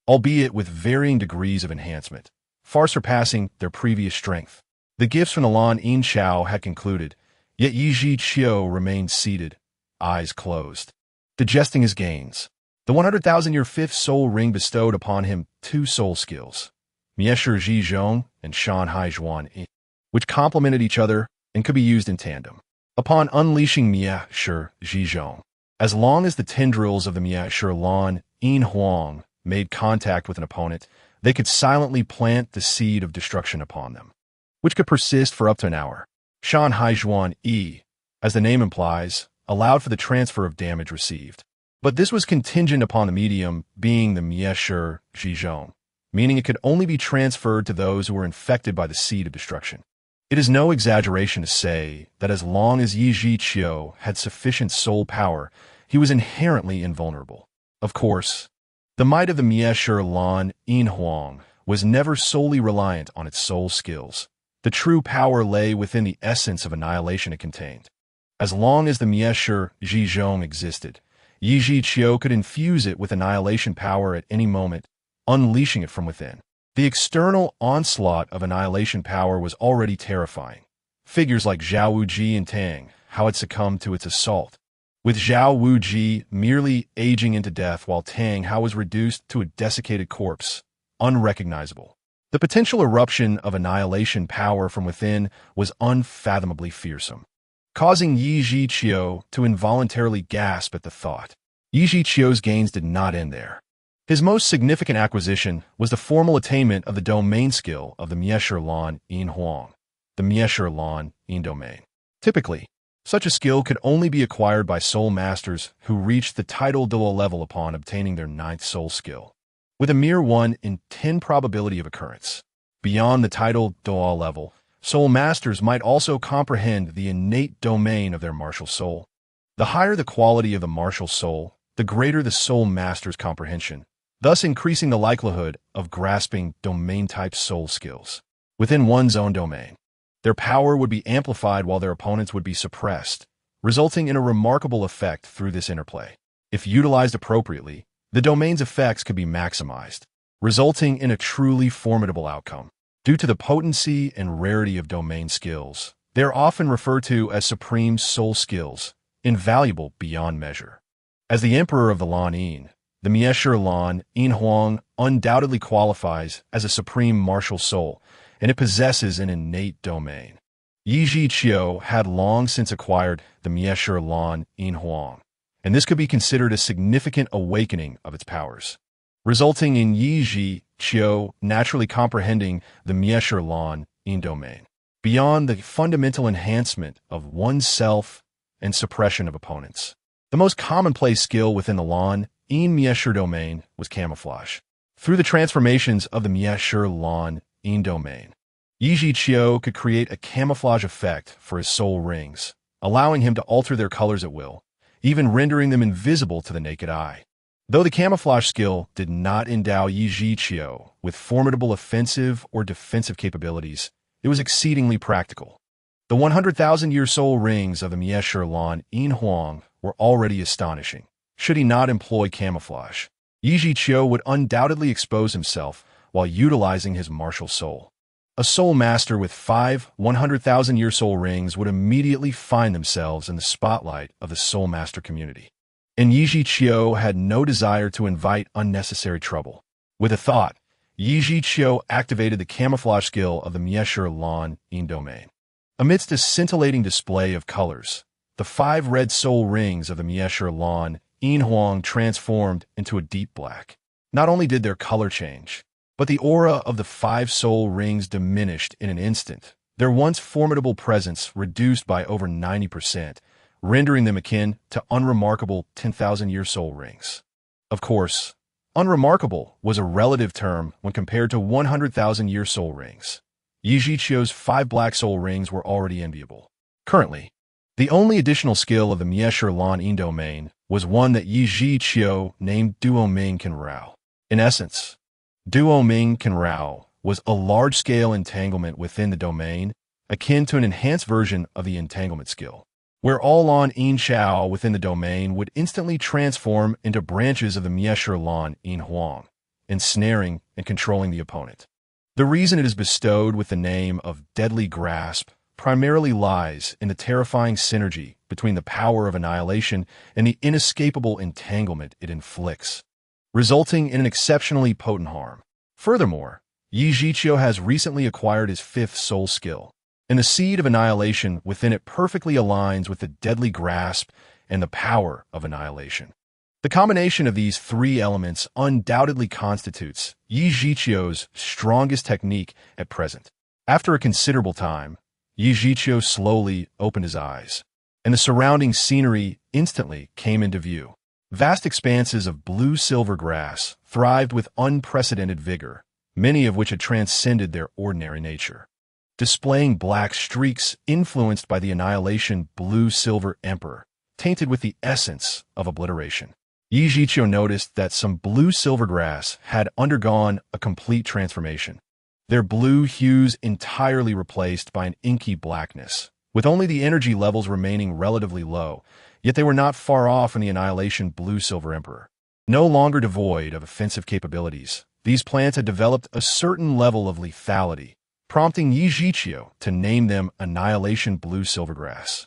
albeit with varying degrees of enhancement, far surpassing their previous strength. The gifts from the Lan In Chao had concluded, yet Yi Zhiqiu remained seated, eyes closed, digesting his gains. The 100,000-year 5th soul ring bestowed upon him 2 soul skills, Miesher Zhizhong and Shan Hai Zhuan I, which complemented each other and could be used in tandem. Upon unleashing Miesher Zhizhong, as long as the tendrils of the Miesher Lan In Huang made contact with an opponent, they could silently plant the seed of destruction upon them, which could persist for up to an hour. Shan Hai Zhuan I, as the name implies, allowed for the transfer of damage received. But this was contingent upon the medium being the Miesher Zhizhong, meaning it could only be transferred to those who were infected by the seed of destruction. It is no exaggeration to say that as long as Yi Zhiqiu had sufficient soul power, he was inherently invulnerable. Of course, the might of the Miesher Lan In Huang was never solely reliant on its soul skills. The true power lay within the essence of annihilation it contained. As long as the Miesher Zhizhong existed, Yi Zhiqiu could infuse it with annihilation power at any moment, unleashing it from within. The external onslaught of annihilation power was already terrifying. Figures like Zhao Wuji and Tang, how it succumbed to its assault. with Zhao Wuji merely aging into death while Tang Hao was reduced to a desiccated corpse, unrecognizable. The potential eruption of annihilation power from within was unfathomably fearsome, causing Yi Zhiqiu to involuntarily gasp at the thought. Yi Zhiqiu's gains did not end there. His most significant acquisition was the formal attainment of the domain skill of the Miesher Lan Yin Huang, the Miesher Lan Yin domain. Typically, such a skill could only be acquired by soul masters who reached the title Douluo level upon obtaining their 9th soul skill, with a mere 1 in 10 probability of occurrence. Beyond the title Douluo level, soul masters might also comprehend the innate domain of their martial soul. The higher the quality of the martial soul, the greater the soul master's comprehension, thus increasing the likelihood of grasping domain-type soul skills within one's own domain. Their power would be amplified while their opponents would be suppressed, resulting in a remarkable effect through this interplay. If utilized appropriately, the domain's effects could be maximized, resulting in a truly formidable outcome. Due to the potency and rarity of domain skills, they are often referred to as supreme soul skills, invaluable beyond measure. As the Emperor of the Lan Yin, the Miesher Lan Yin Huang undoubtedly qualifies as a supreme martial soul, and it possesses an innate domain. Yi Zhiqiu had long since acquired the Miesher Lan Yin Huang, and this could be considered a significant awakening of its powers, resulting in Yi Zhiqiu naturally comprehending the Miesher Lan Yin domain, beyond the fundamental enhancement of oneself and suppression of opponents. The most commonplace skill within the Lan Yin Miesher domain was camouflage. Through the transformations of the Miesher Lan Yin domain, Yi Zhiqiu could create a camouflage effect for his soul rings, allowing him to alter their colors at will, even rendering them invisible to the naked eye. Though the camouflage skill did not endow Yi Zhiqiu with formidable offensive or defensive capabilities, it was exceedingly practical. The 100,000-year soul rings of the Miesher Lan Yin Huang were already astonishing. Should he not employ camouflage, Yi Zhiqiu would undoubtedly expose himself while utilizing his martial soul. A soul master with 5 100,000-year soul rings would immediately find themselves in the spotlight of the soul master community. And Yi Zhiqiu had no desire to invite unnecessary trouble. With a thought, Yi Zhiqiu activated the camouflage skill of the Miesher Lan Yin domain. Amidst a scintillating display of colors, the 5 red soul rings of the Miesher Lan Yin Huang transformed into a deep black. Not only did their color change, but the aura of the 5 soul rings diminished in an instant, their once formidable presence reduced by over 90%, rendering them akin to unremarkable 10,000-year soul rings. Of course, unremarkable was a relative term when compared to 100,000-year soul rings. Yi Zhiqiu's 5 black soul rings were already enviable. Currently, the only additional skill of the Miesher Lan Yin domain was one that Yi Zhiqiu named Duo Ming Can Rao. In essence, Duo Ming Can Rao was a large-scale entanglement within the domain, akin to an enhanced version of the entanglement skill, where all Lan Yin Chao within the domain would instantly transform into branches of the Miesher Lan Yin Huang, ensnaring and controlling the opponent. The reason it is bestowed with the name of Deadly Grasp primarily lies in the terrifying synergy between the power of annihilation and the inescapable entanglement it inflicts, resulting in an exceptionally potent harm. Furthermore, Yi Zhiqiu has recently acquired his 5th soul skill, and the seed of annihilation within it perfectly aligns with the Deadly Grasp and the power of annihilation. The combination of these 3 elements undoubtedly constitutes Yi Zhiqiu's strongest technique at present. After a considerable time, Yi Zhiqiu slowly opened his eyes, and the surrounding scenery instantly came into view. Vast expanses of blue-silver grass thrived with unprecedented vigor, many of which had transcended their ordinary nature, displaying black streaks influenced by the annihilation blue-silver emperor, tainted with the essence of obliteration. Yi Zhiqiu noticed that some blue-silver grass had undergone a complete transformation, their blue hues entirely replaced by an inky blackness, with only the energy levels remaining relatively low, yet they were not far off from the annihilation blue-silver emperor. No longer devoid of offensive capabilities, these plants had developed a certain level of lethality, prompting Yi Zhiqiu to name them annihilation blue-silver grass.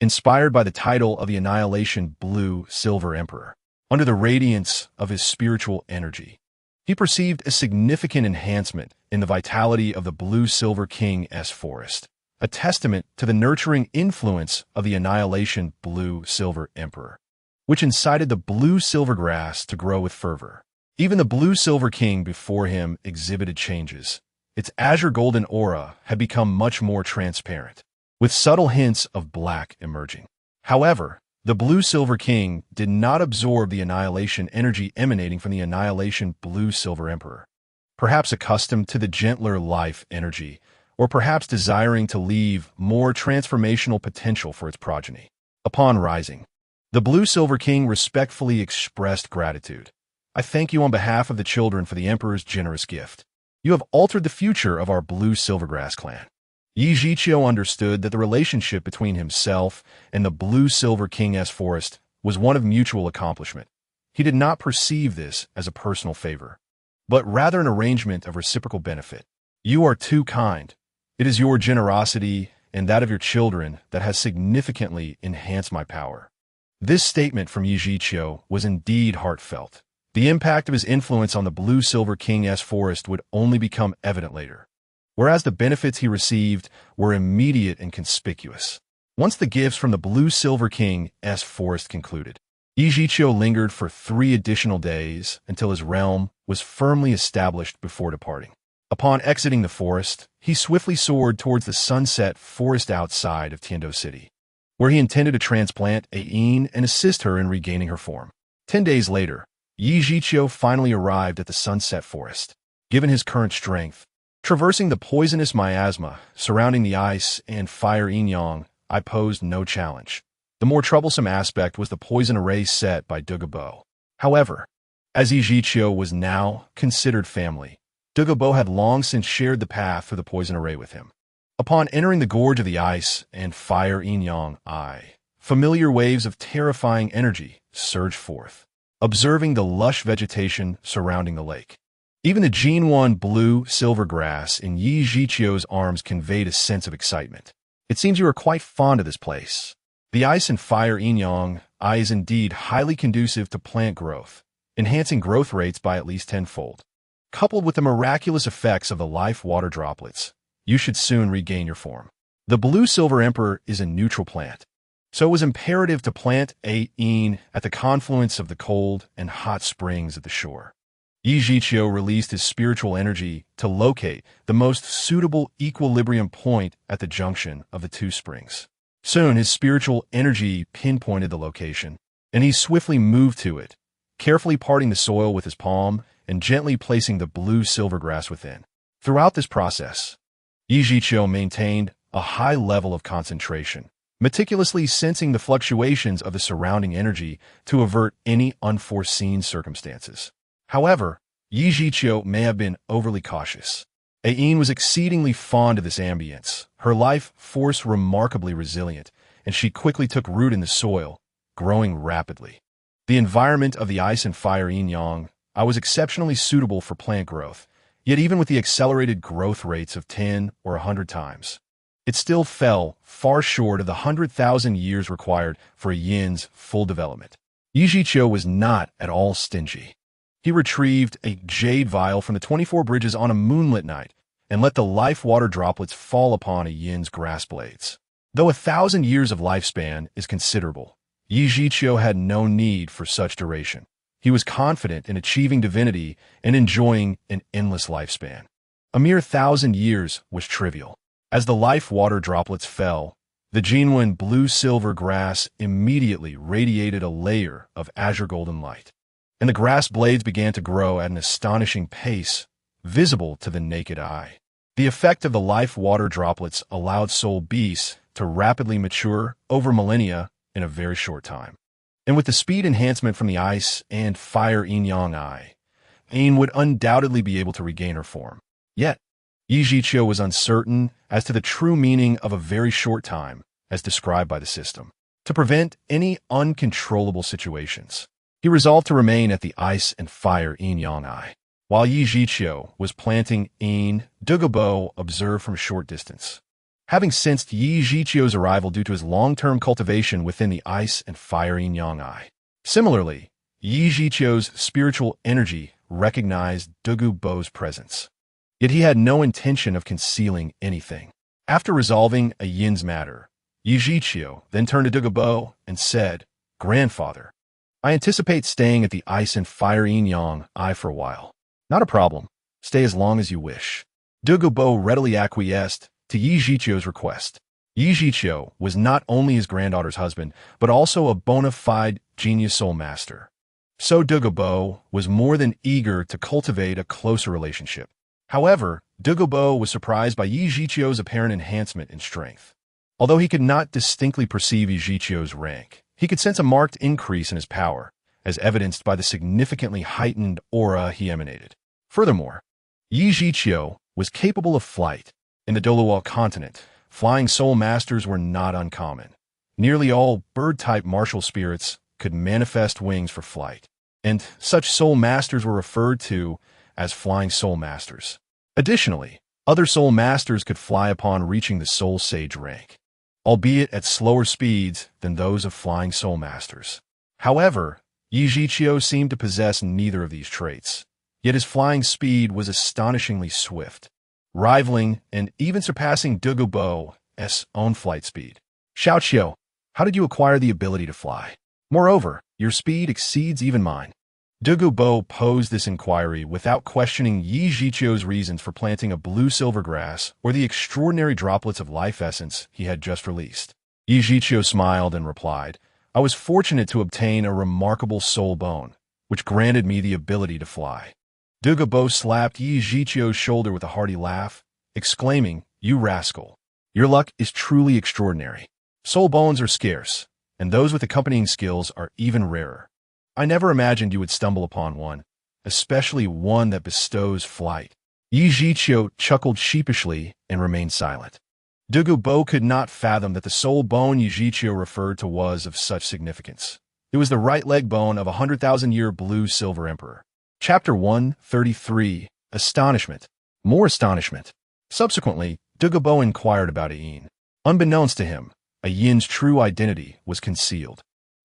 inspired by the title of the Annihilation Blue-Silver Emperor. Under the radiance of his spiritual energy, he perceived a significant enhancement in the vitality of the Blue-Silver King's forest, a testament to the nurturing influence of the Annihilation Blue-Silver Emperor, which incited the blue-silver grass to grow with fervor. Even the Blue-Silver King before him exhibited changes. Its azure-golden aura had become much more transparent, with subtle hints of black emerging. However, the Blue-Silver King did not absorb the annihilation energy emanating from the Annihilation Blue-Silver Emperor. Perhaps accustomed to the gentler life energy, or perhaps desiring to leave more transformational potential for its progeny. Upon rising, the Blue-Silver King respectfully expressed gratitude. I thank you on behalf of the children for the Emperor's generous gift. You have altered the future of our Blue-Silvergrass clan. Yi Zhiqiu understood that the relationship between himself and the Blue-Silver King's forest was one of mutual accomplishment. He did not perceive this as a personal favor, but rather an arrangement of reciprocal benefit. You are too kind. It is your generosity and that of your children that has significantly enhanced my power. This statement from Yi Zhiqiu was indeed heartfelt. The impact of his influence on the Blue-Silver King's forest would only become evident later, whereas the benefits he received were immediate and conspicuous. Once the gifts from the Blue-Silver King's forest concluded, Yi Zhiqiu lingered for 3 additional days until his realm was firmly established before departing. Upon exiting the forest, he swiftly soared towards the sunset forest outside of Tiando City, where he intended to transplant Ain and assist her in regaining her form. 10 days later, Yi Zhiqiu finally arrived at the sunset forest. Given his current strength, traversing the poisonous miasma surrounding the ice and fire yin-yang, I posed no challenge. The more troublesome aspect was the poison array set by Douluo. However, as Yi Zhiqiu was now considered family, Douluo had long since shared the path through the poison array with him. Upon entering the gorge of the ice and fire yin-yang, familiar waves of terrifying energy surged forth, observing the lush vegetation surrounding the lake. Even the Jinwan blue-silver grass in Yi Zhiqiu's arms conveyed a sense of excitement. It seems you are quite fond of this place. The ice and fire yin-yang is indeed highly conducive to plant growth, enhancing growth rates by at least tenfold. Coupled with the miraculous effects of the life water droplets, you should soon regain your form. The Blue-Silver Emperor is a neutral plant, so it was imperative to plant Ain at the confluence of the cold and hot springs at the shore. Yi Zhiqiu released his spiritual energy to locate the most suitable equilibrium point at the junction of the 2 springs. Soon, his spiritual energy pinpointed the location, and he swiftly moved to it, carefully parting the soil with his palm and gently placing the blue-silver grass within. Throughout this process, Yi Zhiqiu maintained a high level of concentration, meticulously sensing the fluctuations of the surrounding energy to avert any unforeseen circumstances. However, Yi Zhiqiu may have been overly cautious. Ain was exceedingly fond of this ambience, her life force remarkably resilient, and she quickly took root in the soil, growing rapidly. The environment of the ice and fire yin-yang was exceptionally suitable for plant growth, yet even with the accelerated growth rates of 10 or 100 times, it still fell far short of the 100,000 years required for a yin's full development. Yi Zhiqiu was not at all stingy. He retrieved a jade vial from the 24 bridges on a moonlit night and let the life water droplets fall upon a yin's grass blades. Though 1,000 years of lifespan is considerable, Yi Zhiqiu had no need for such duration. He was confident in achieving divinity and enjoying an endless lifespan. A mere 1,000 years was trivial. As the life water droplets fell, the genuine blue-silver grass immediately radiated a layer of azure-golden light, and the grass blades began to grow at an astonishing pace, visible to the naked eye. The effect of the life water droplets allowed soul beasts to rapidly mature over millennia in a very short time. And with the speed enhancement from the ice and fire yin-yang Ain would undoubtedly be able to regain her form. Yet, Yi Zhiqiu was uncertain as to the true meaning of a very short time, as described by the system. To prevent any uncontrollable situations, he resolved to remain at the ice and fire yin-yang while Yi Zhiqiu was planting Douluo observed from a short distance. having sensed Yi Zhiqiu's arrival due to his long-term cultivation within the ice and fire yin-yang eye. Similarly, Yi Zhiqiu's spiritual energy recognized Douluo's presence. Yet he had no intention of concealing anything. After resolving a yin's matter, Yi Zhiqiu then turned to Douluo and said, "Grandfather, I anticipate staying at the ice and fire yin-yang eye for a while." "Not a problem. Stay as long as you wish." Douluo readily acquiesced to Yi Zhiqiu's request. Yi Zhiqiu was not only his granddaughter's husband, but also a bona fide genius soul master. So Douluo was more than eager to cultivate a closer relationship. However, Douluo was surprised by Yi Zhiqiu's apparent enhancement in strength. Although he could not distinctly perceive Yi Zhiqiu's rank, he could sense a marked increase in his power, as evidenced by the significantly heightened aura he emanated. Furthermore, Yi Zhiqiu was capable of flight. In the Douluo continent, flying soul masters were not uncommon. Nearly all bird-type martial spirits could manifest wings for flight, and such soul masters were referred to as flying soul masters. Additionally, other soul masters could fly upon reaching the soul sage rank, albeit at slower speeds than those of flying soul masters. However, Yi Zhiqiu seemed to possess neither of these traits, yet his flying speed was astonishingly swift, rivaling and even surpassing Douluo's own flight speed. "Xiaoqiu, how did you acquire the ability to fly? Moreover, your speed exceeds even mine." Douluo posed this inquiry without questioning Yi Zhiqiu's reasons for planting a blue-silver grass or the extraordinary droplets of life essence he had just released. Yi Zhiqiu smiled and replied, "I was fortunate to obtain a remarkable soul bone, which granted me the ability to fly." Douluo slapped Yi Zhiqiu's shoulder with a hearty laugh, exclaiming, "You rascal! Your luck is truly extraordinary. Soul bones are scarce, and those with accompanying skills are even rarer. I never imagined you would stumble upon one, especially one that bestows flight." Yi Zhiqiu chuckled sheepishly and remained silent. Douluo could not fathom that the soul bone Yi Zhiqiu referred to was of such significance. It was the right leg bone of a 100,000-year blue-silver emperor. Chapter 133. Astonishment. More astonishment. Subsequently, Douluo inquired about a yin. Unbeknownst to him, a yin's true identity was concealed.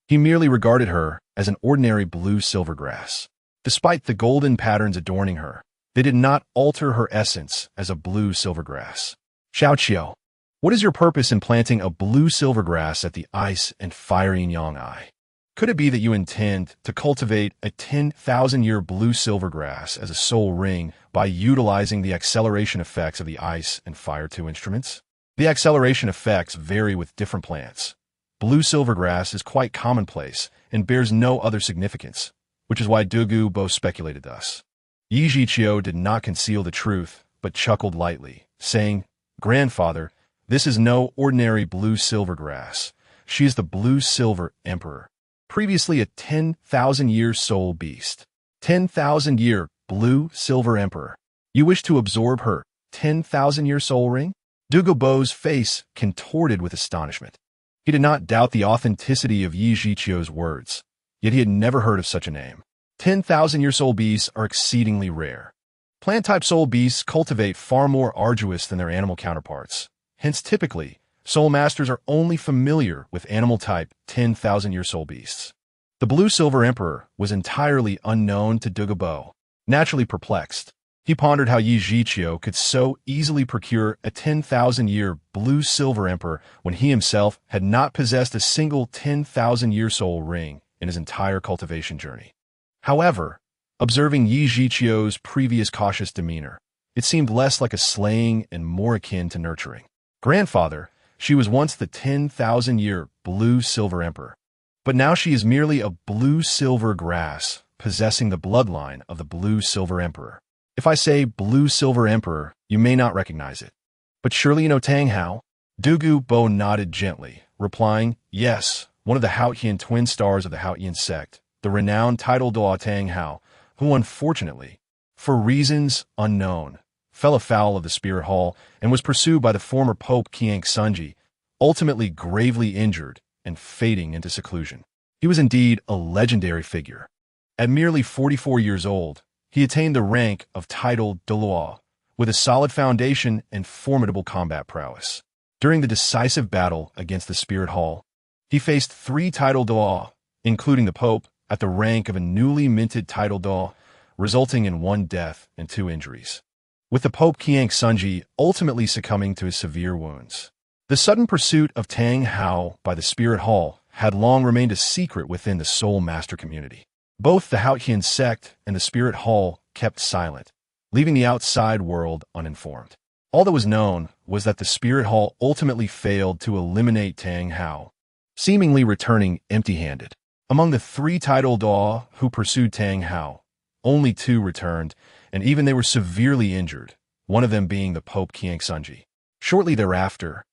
He merely regarded her as an ordinary blue-silver grass. Despite the golden patterns adorning her, they did not alter her essence as a blue-silver grass. "Xiaoqiu, what is your purpose in planting a blue-silver grass at the ice and fire yin-yang eye? Could it be that you intend to cultivate a 10,000-year blue-silver grass as a soul ring by utilizing the acceleration effects of the ice and fire 2 instruments? The acceleration effects vary with different plants. Blue-silver grass is quite commonplace and bears no other significance, which is why Douluo speculated thus." Yi Zhiqiu did not conceal the truth, but chuckled lightly, saying, "Grandfather, this is no ordinary blue-silver grass. She is the blue-silver emperor, previously a 10,000-year soul beast. 10,000-year blue-silver emperor. You wish to absorb her 10,000-year soul ring?" Douluo's face contorted with astonishment. He did not doubt the authenticity of Yi Zhiqiu's words, yet he had never heard of such a name. 10,000-year soul beasts are exceedingly rare. Plant-type soul beasts cultivate far more arduous than their animal counterparts. Hence, typically, soul masters are only familiar with animal-type 10,000-year soul beasts. The blue-silver emperor was entirely unknown to Douluo. Naturally perplexed, he pondered how Yi Zhiqiu could so easily procure a 10,000-year blue-silver emperor when he himself had not possessed a single 10,000-year soul ring in his entire cultivation journey. However, observing Yi Zhiqiu's previous cautious demeanor, it seemed less like a slaying and more akin to nurturing. "Grandfather, she was once the 10,000-year blue-silver emperor, but now she is merely a blue-silver grass possessing the bloodline of the blue-silver emperor. If I say blue-silver emperor, you may not recognize it. But surely you know Tang Hao?" Douluo nodded gently, replying, "Yes, one of the Haotian twin stars of the Haotian sect, the renowned title Douluo Tang Hao, who unfortunately, for reasons unknown, fell afoul of the spirit hall and was pursued by the former Pope Qiang Sunji, ultimately gravely injured and fading into seclusion. He was indeed a legendary figure. At merely 44 years old, he attained the rank of title Douluo, with a solid foundation and formidable combat prowess. During the decisive battle against the Spirit Hall, he faced 3 title Douluo, including the Pope, at the rank of a newly minted title Douluo, resulting in 1 death and 2 injuries, with the Pope Qiang Sunji ultimately succumbing to his severe wounds. The sudden pursuit of Tang Hao by the Spirit Hall had long remained a secret within the Soul Master community. Both the Hongjun sect and the Spirit Hall kept silent, leaving the outside world uninformed. All that was known was that the Spirit Hall ultimately failed to eliminate Tang Hao, seemingly returning empty-handed. Among the 3 title Douluo who pursued Tang Hao, only 2 returned, and even they were severely injured, one of them being the Pope Qiang Sunji. Shortly thereafter,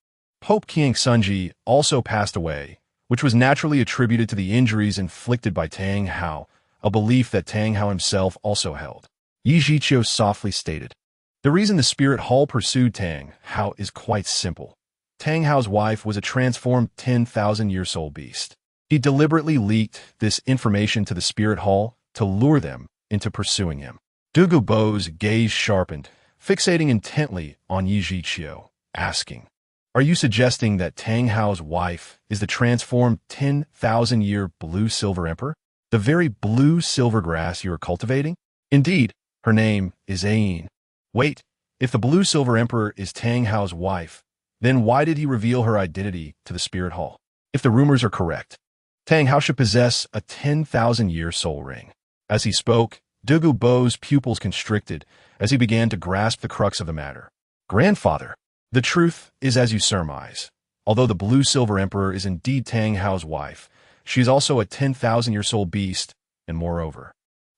Pope Qiang Sunji also passed away, which was naturally attributed to the injuries inflicted by Tang Hao, a belief that Tang Hao himself also held. Yi Zhiqiu softly stated, "The reason the Spirit Hall pursued Tang Hao is quite simple. Tang Hao's wife was a transformed 10,000-year soul beast. He deliberately leaked this information to the Spirit Hall to lure them into pursuing him." Douluo Bo's gaze sharpened, fixating intently on Yi Zhiqiu, asking, "Are you suggesting that Tang Hao's wife is the transformed 10,000-year blue-silver emperor? The very blue-silver grass you are cultivating? Indeed, her name is Ayin. Wait, if the blue-silver emperor is Tang Hao's wife, then why did he reveal her identity to the Spirit Hall? If the rumors are correct, Tang Hao should possess a 10,000-year soul ring." As he spoke, Douluo Bo's pupils constricted as he began to grasp the crux of the matter. "Grandfather, the truth is as you surmise. Although the blue-silver emperor is indeed Tang Hao's wife, she is also a 10,000-year soul beast, and moreover,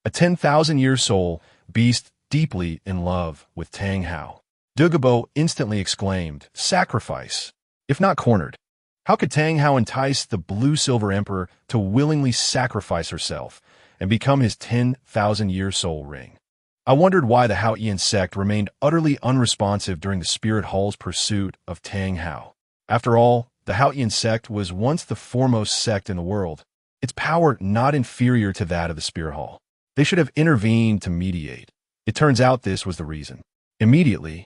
a 10,000-year soul beast deeply in love with Tang Hao." Douluo Bo instantly exclaimed, "Sacrifice, if not cornered. How could Tang Hao entice the blue-silver emperor to willingly sacrifice herself and become his 10,000-year soul ring?" I wondered why the Haoyan sect remained utterly unresponsive during the Spirit Hall's pursuit of Tang Hao. After all, the Haoyan sect was once the foremost sect in the world, its power not inferior to that of the Spirit Hall. They should have intervened to mediate. It turns out this was the reason. Immediately,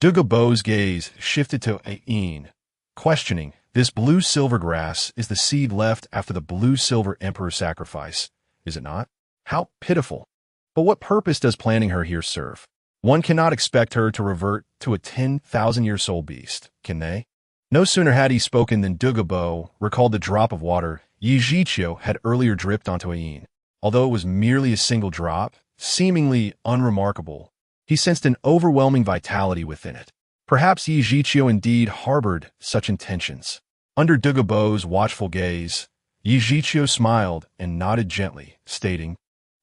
Douluo Bo's gaze shifted to Ayin, questioning, "This blue-silver grass is the seed left after the blue-silver emperor sacrifice, is it not? How pitiful. But what purpose does planting her here serve? One cannot expect her to revert to a 10,000-year soul beast, can they?" No sooner had he spoken than Douluo Bo recalled the drop of water Yi Zhiqiu had earlier dripped onto Ayin. Although it was merely a single drop, seemingly unremarkable, he sensed an overwhelming vitality within it. Perhaps Yi Zhiqiu indeed harbored such intentions. Under Douluo Bo's watchful gaze, Yi Zhiqiu smiled and nodded gently, stating,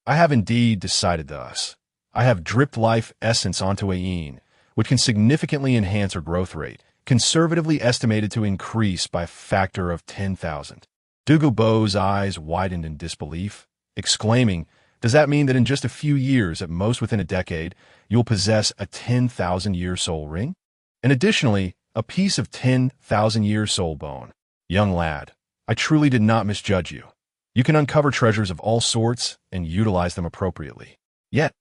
"I have indeed decided thus. I have dripped life essence onto Ayin, which can significantly enhance her growth rate, conservatively estimated to increase by a factor of 10,000. Douluo Bo's eyes widened in disbelief, exclaiming, "Does that mean that in just a few years, at most within a decade, you'll possess a 10,000-year soul ring? And additionally, a piece of 10,000-year soul bone? Young lad, I truly did not misjudge you. You can uncover treasures of all sorts and utilize them appropriately." Yet,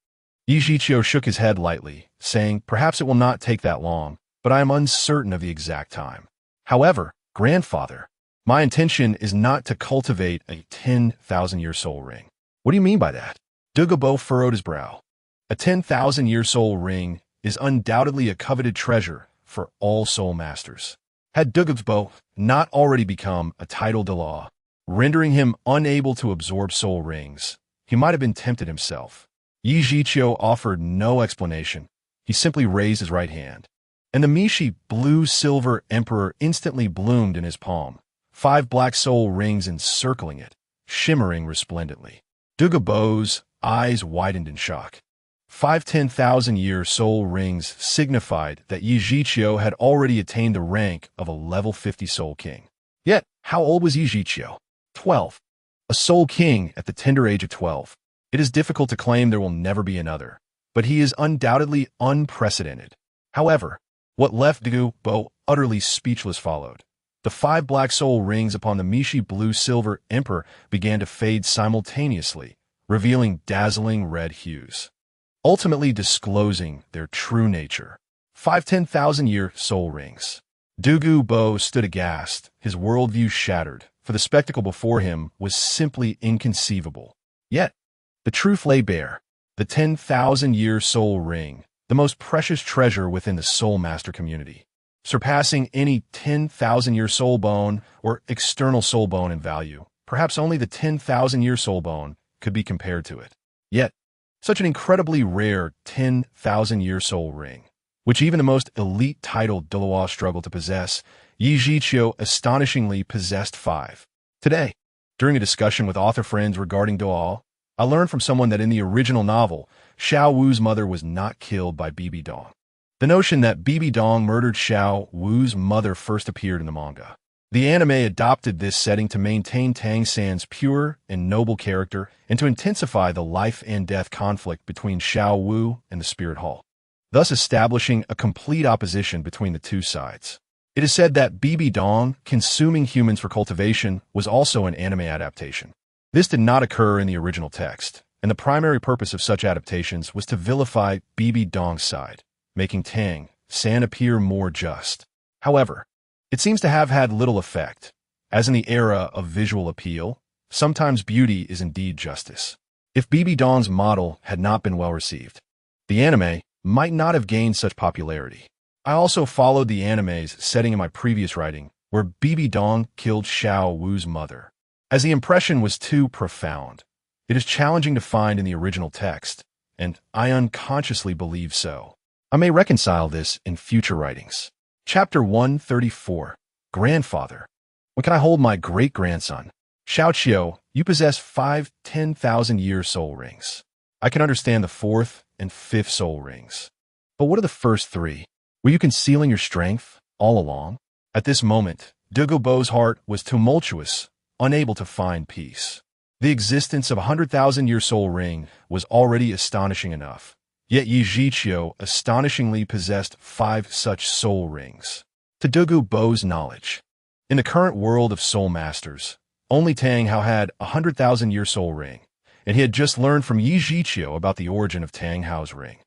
Yi Zhiqiu shook his head lightly, saying, "Perhaps it will not take that long, but I am uncertain of the exact time. However, grandfather, my intention is not to cultivate a 10,000-year soul ring." "What do you mean by that?" Douluo Bo furrowed his brow. "A 10,000-year soul ring is undoubtedly a coveted treasure for all soul masters. Had Douluo Bo not already become a title Douluo, rendering him unable to absorb soul rings, he might have been tempted himself." Yi Zhiqiu offered no explanation. He simply raised his right hand, and the Mishi blue-silver emperor instantly bloomed in his palm, 5 black soul rings encircling it, shimmering resplendently. Douluo Bo's eyes widened in shock. 5 10,000-year soul rings signified that Yi Zhiqiu had already attained the rank of a level 50 soul king. Yet, how old was Yi Zhiqiu? 12. A soul king at the tender age of 12. It is difficult to claim there will never be another, but he is undoubtedly unprecedented. However, what left Douluo Bo utterly speechless followed. The 5 black soul rings upon the Mishi blue-silver emperor began to fade simultaneously, revealing dazzling red hues, ultimately disclosing their true nature. 5 10,000-year soul rings. Douluo stood aghast, his worldview shattered, for the spectacle before him was simply inconceivable. Yet, the truth lay bare. The 10,000-year soul ring, the most precious treasure within the soul master community, surpassing any 10,000-year soul bone or external soul bone in value. Perhaps only the 10,000-year soul bone could be compared to it. Yet, such an incredibly rare 10,000-year soul ring, which even the most elite titled Douluo struggled to possess, Yi Zhiqiu astonishingly possessed 5. Today, during a discussion with author friends regarding Douluo, I learned from someone that in the original novel, Xiao Wu's mother was not killed by Bibi Dong. The notion that Bibi Dong murdered Xiao Wu's mother first appeared in the manga. The anime adopted this setting to maintain Tang San's pure and noble character and to intensify the life and death conflict between Xiao Wu and the Spirit Hall, thus establishing a complete opposition between the two sides. It is said that Bibi Dong, consuming humans for cultivation, was also an anime adaptation. This did not occur in the original text, and the primary purpose of such adaptations was to vilify Bibi Dong's side, making Tang San appear more just. However, it seems to have had little effect. As in the era of visual appeal, sometimes beauty is indeed justice. If Bibi Dong's model had not been well received, the anime might not have gained such popularity. I also followed the anime's setting in my previous writing, where Bibi Dong killed Xiao Wu's mother. As the impression was too profound, it is challenging to find in the original text, and I unconsciously believe so. I may reconcile this in future writings. Chapter 134, Grandfather. When can I hold my great-grandson? Xiaoqiu, you possess 5 10,000-year soul rings. I can understand the 4th and 5th soul rings. But what are the first 3? Were you concealing your strength all along? At this moment, Douluo's heart was tumultuous, unable to find peace. The existence of a 100,000-year soul ring was already astonishing enough. Yet Yi Zhiqiu astonishingly possessed 5 such soul rings. To Douluo's knowledge, in the current world of soul masters, only Tang Hao had a 100,000-year soul ring, and he had just learned from Yi Zhiqiu about the origin of Tang Hao's ring.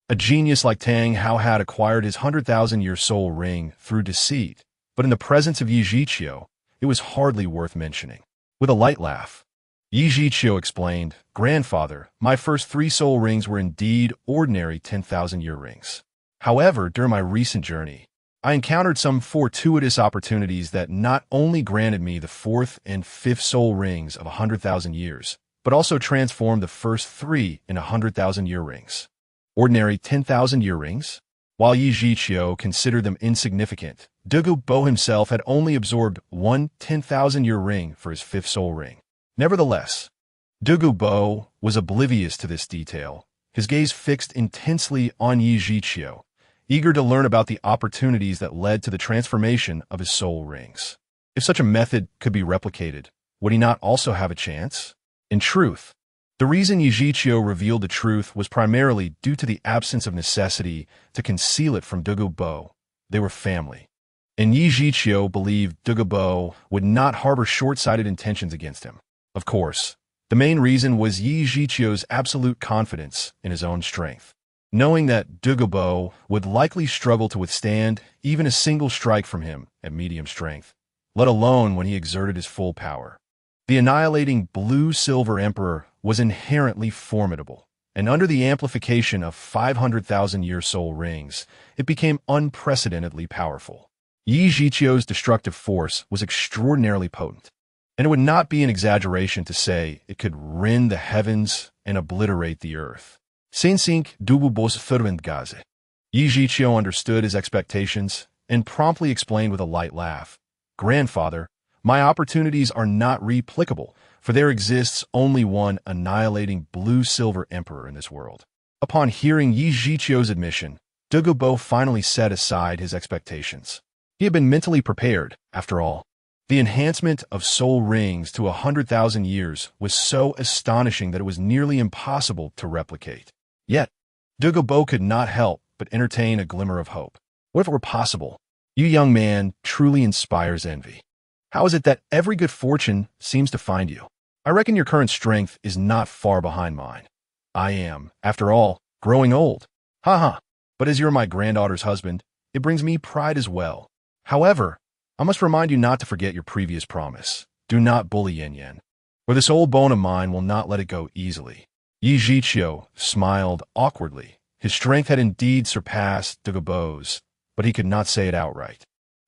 A genius like Tang Hao had acquired his 100,000-year soul ring through deceit, but in the presence of Yi Zhiqiu, it was hardly worth mentioning. With a light laugh, Yi Zhiqiu explained, "Grandfather, my first 3 soul rings were indeed ordinary 10,000-year rings. However, during my recent journey, I encountered some fortuitous opportunities that not only granted me the 4th and 5th soul rings of 100,000 years, but also transformed the first 3 into 100,000-year rings. Ordinary 10,000-year rings?" While Yi Zhiqiu considered them insignificant, Douluo himself had only absorbed 1 10,000-year ring for his 5th soul ring. Nevertheless, Douluo was oblivious to this detail, his gaze fixed intensely on Yi Zhiqiu, eager to learn about the opportunities that led to the transformation of his soul rings. If such a method could be replicated, would he not also have a chance? In truth, the reason Yi Zhiqiu revealed the truth was primarily due to the absence of necessity to conceal it from Douluo. They were family, and Yi Zhiqiu believed Douluo would not harbor short-sighted intentions against him. Of course, the main reason was Yi Zhiqiu's absolute confidence in his own strength, knowing that Douluo would likely struggle to withstand even a single strike from him at medium strength, let alone when he exerted his full power. The annihilating Blue-Silver Emperor was inherently formidable, and under the amplification of 500,000-year soul rings, it became unprecedentedly powerful. Yi Zhiqiu's destructive force was extraordinarily potent, and it would not be an exaggeration to say it could rend the heavens and obliterate the earth. Sensink Douluo's Gaze. Yi Zhiqiu understood his expectations and promptly explained with a light laugh, "Grandfather, my opportunities are not replicable, for there exists only one annihilating Blue-Silver Emperor in this world." Upon hearing Yi Zhiqiu's admission, Douluo finally set aside his expectations. He had been mentally prepared, after all. The enhancement of soul rings to 100,000 years was so astonishing that it was nearly impossible to replicate. Yet, Douluo could not help but entertain a glimmer of hope. What if it were possible? You young man truly inspires envy. How is it that every good fortune seems to find you? I reckon your current strength is not far behind mine. I am, after all, growing old. Ha ha. But as you're my granddaughter's husband, it brings me pride as well. However, I must remind you not to forget your previous promise. Do not bully Yin Yin, or this old bone of mine will not let it go easily. Yi Zhiqiu smiled awkwardly. His strength had indeed surpassed Douluo's, but he could not say it outright.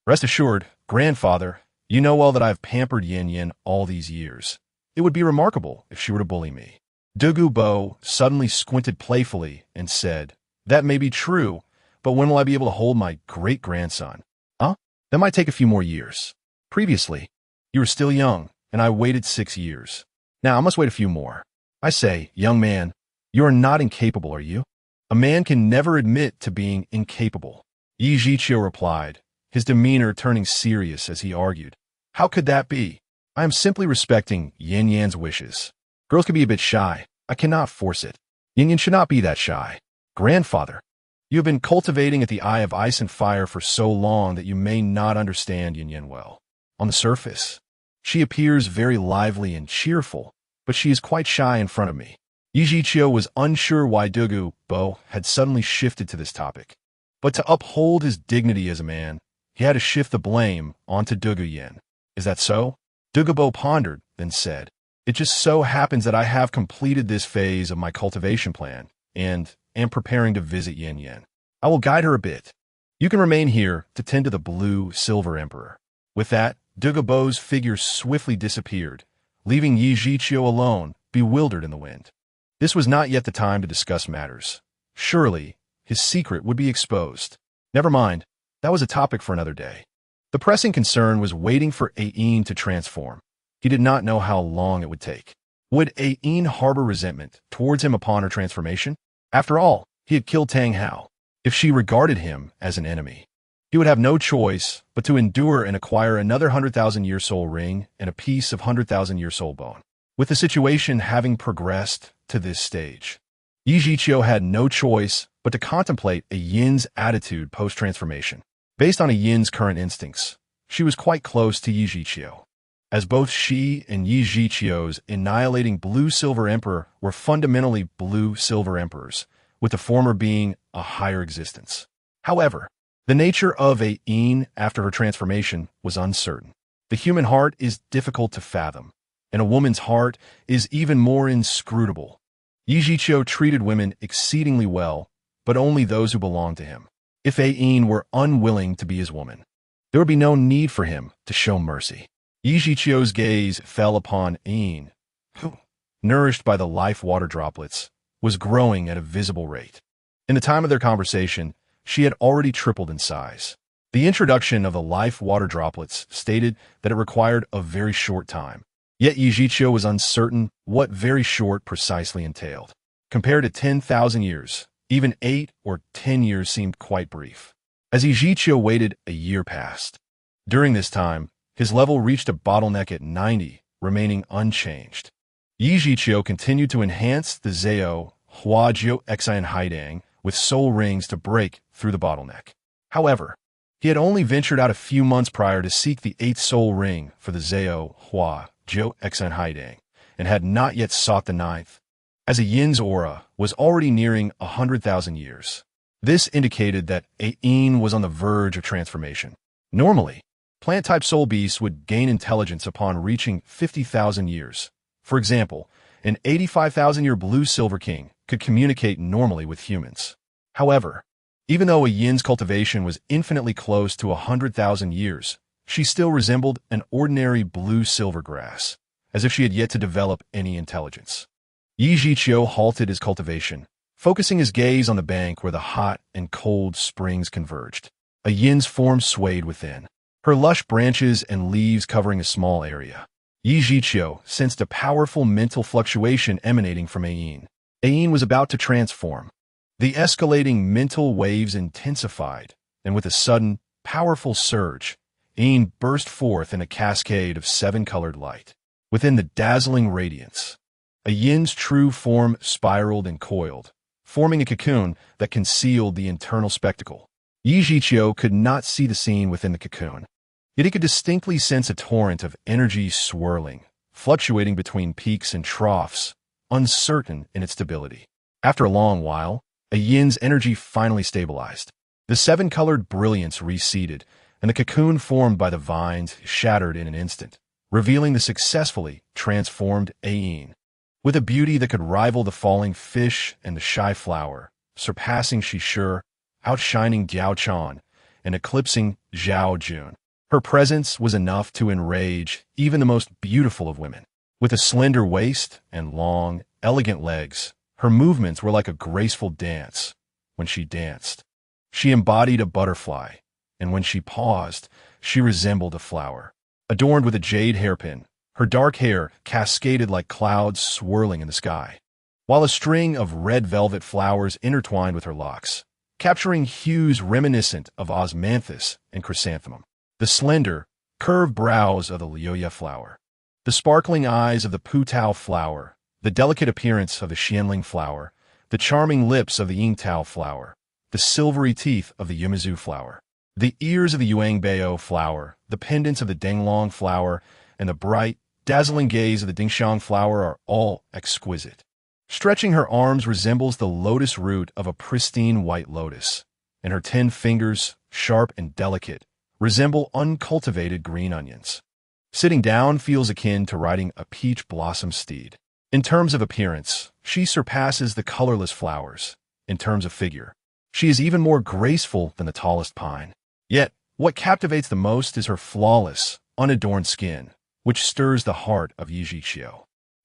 Rest assured, grandfather, you know well that I have pampered Yin Yin all these years. It would be remarkable if she were to bully me. Douluo suddenly squinted playfully and said, that may be true, but when will I be able to hold my great-grandson? Huh? That might take a few more years. Previously, you were still young, and I waited 6 years. Now I must wait a few more. I say, young man, you are not incapable, are you? A man can never admit to being incapable. Yi Zhiqiu replied, his demeanor turning serious as he argued. How could that be? I am simply respecting Yin Yan's wishes. Girls can be a bit shy. I cannot force it. Yin Yan should not be that shy. Grandfather, you have been cultivating at the Eye of Ice and Fire for so long that you may not understand Yin Yan well. On the surface, she appears very lively and cheerful, but she is quite shy in front of me. Yi Zhiqiu was unsure why Douluo had suddenly shifted to this topic. But to uphold his dignity as a man, he had to shift the blame onto Douluo. Is that so? Douluo pondered, then said, it just so happens that I have completed this phase of my cultivation plan, and am preparing to visit Yin Yan. I will guide her a bit. You can remain here to tend to the blue silver emperor. With that, Douluo's figure swiftly disappeared, leaving Yi Zhiqiu alone, bewildered in the wind. This was not yet the time to discuss matters. Surely, his secret would be exposed. Never mind, that was a topic for another day. The pressing concern was waiting for Ain to transform. He did not know how long it would take. Would Ain harbor resentment towards him upon her transformation? After all, he had killed Tang Hao. If she regarded him as an enemy, he would have no choice but to endure and acquire another 100,000-year soul ring and a piece of 100,000-year soul bone. With the situation having progressed to this stage, Yi Zhiqiu had no choice but to contemplate a Yin's attitude post-transformation. Based on a Yin's current instincts, she was quite close to Yi Zhiqiu, as both she and Yi Zhiqiu's annihilating blue-silver emperor were fundamentally blue-silver emperors, with the former being a higher existence. However, the nature of Ain after her transformation was uncertain. The human heart is difficult to fathom, and a woman's heart is even more inscrutable. Yi Zhiqiu treated women exceedingly well, but only those who belonged to him. If Ain were unwilling to be his woman, there would be no need for him to show mercy. Yi Zhiqiu's gaze fell upon Ain, who, nourished by the life water droplets, was growing at a visible rate. In the time of their conversation, she had already tripled in size. The introduction of the life water droplets stated that it required a very short time. Yet Yi Zhiqiu was uncertain what very short precisely entailed. Compared to 10,000 years, even 8 or 10 years seemed quite brief. As Yi Zhiqiu waited, a year passed. During this time, his level reached a bottleneck at 90, remaining unchanged. Yi Zhiqiu continued to enhance the Zhao Hua Jiu Xian Haidang with soul rings to break through the bottleneck. However, he had only ventured out a few months prior to seek the 8th soul ring for the Zhao Hua Jiu Xian Haidang, and had not yet sought the 9th, as a Yin's aura was already nearing 100,000 years. This indicated that Ain was on the verge of transformation. Normally, plant-type soul beasts would gain intelligence upon reaching 50,000 years. For example, an 85,000-year blue-silver king could communicate normally with humans. However, even though a Yin's cultivation was infinitely close to 100,000 years, she still resembled an ordinary blue-silver grass, as if she had yet to develop any intelligence. Yi Zhiqiu halted his cultivation, focusing his gaze on the bank where the hot and cold springs converged. A Yin's form swayed within, her lush branches and leaves covering a small area. Yi Zhiqiu sensed a powerful mental fluctuation emanating from Ain. Ain was about to transform. The escalating mental waves intensified, and with a sudden, powerful surge, Ain burst forth in a cascade of 7-colored light. Within the dazzling radiance, a Yin's true form spiraled and coiled, forming a cocoon that concealed the internal spectacle. Yi Zhiqiu could not see the scene within the cocoon, yet he could distinctly sense a torrent of energy swirling, fluctuating between peaks and troughs, uncertain in its stability. After a long while, a Yin's energy finally stabilized. The 7-colored brilliance receded, and the cocoon formed by the vines shattered in an instant, revealing the successfully transformed Ayin. With a beauty that could rival the falling fish and the shy flower, surpassing Shishir, outshining Diao Chan, and eclipsing Zhao Jun. Her presence was enough to enrage even the most beautiful of women. With a slender waist and long, elegant legs, her movements were like a graceful dance. When she danced, she embodied a butterfly, and when she paused, she resembled a flower. Adorned with a jade hairpin, her dark hair cascaded like clouds swirling in the sky, while a string of red velvet flowers intertwined with her locks, capturing hues reminiscent of osmanthus and chrysanthemum. The slender, curved brows of the lioya flower, the sparkling eyes of the putao flower, the delicate appearance of the xianling flower, the charming lips of the yingtao flower, the silvery teeth of the yumizu flower, the ears of the yuangbao flower, the pendants of the denglong flower, and the bright, dazzling gaze of the dingxiang flower are all exquisite. Stretching her arms resembles the lotus root of a pristine white lotus, and her 10 fingers, sharp and delicate, resemble uncultivated green onions. Sitting down feels akin to riding a peach blossom steed. In terms of appearance, she surpasses the colorless flowers. In terms of figure, she is even more graceful than the tallest pine. Yet, what captivates the most is her flawless, unadorned skin, which stirs the heart of Yijiqiu.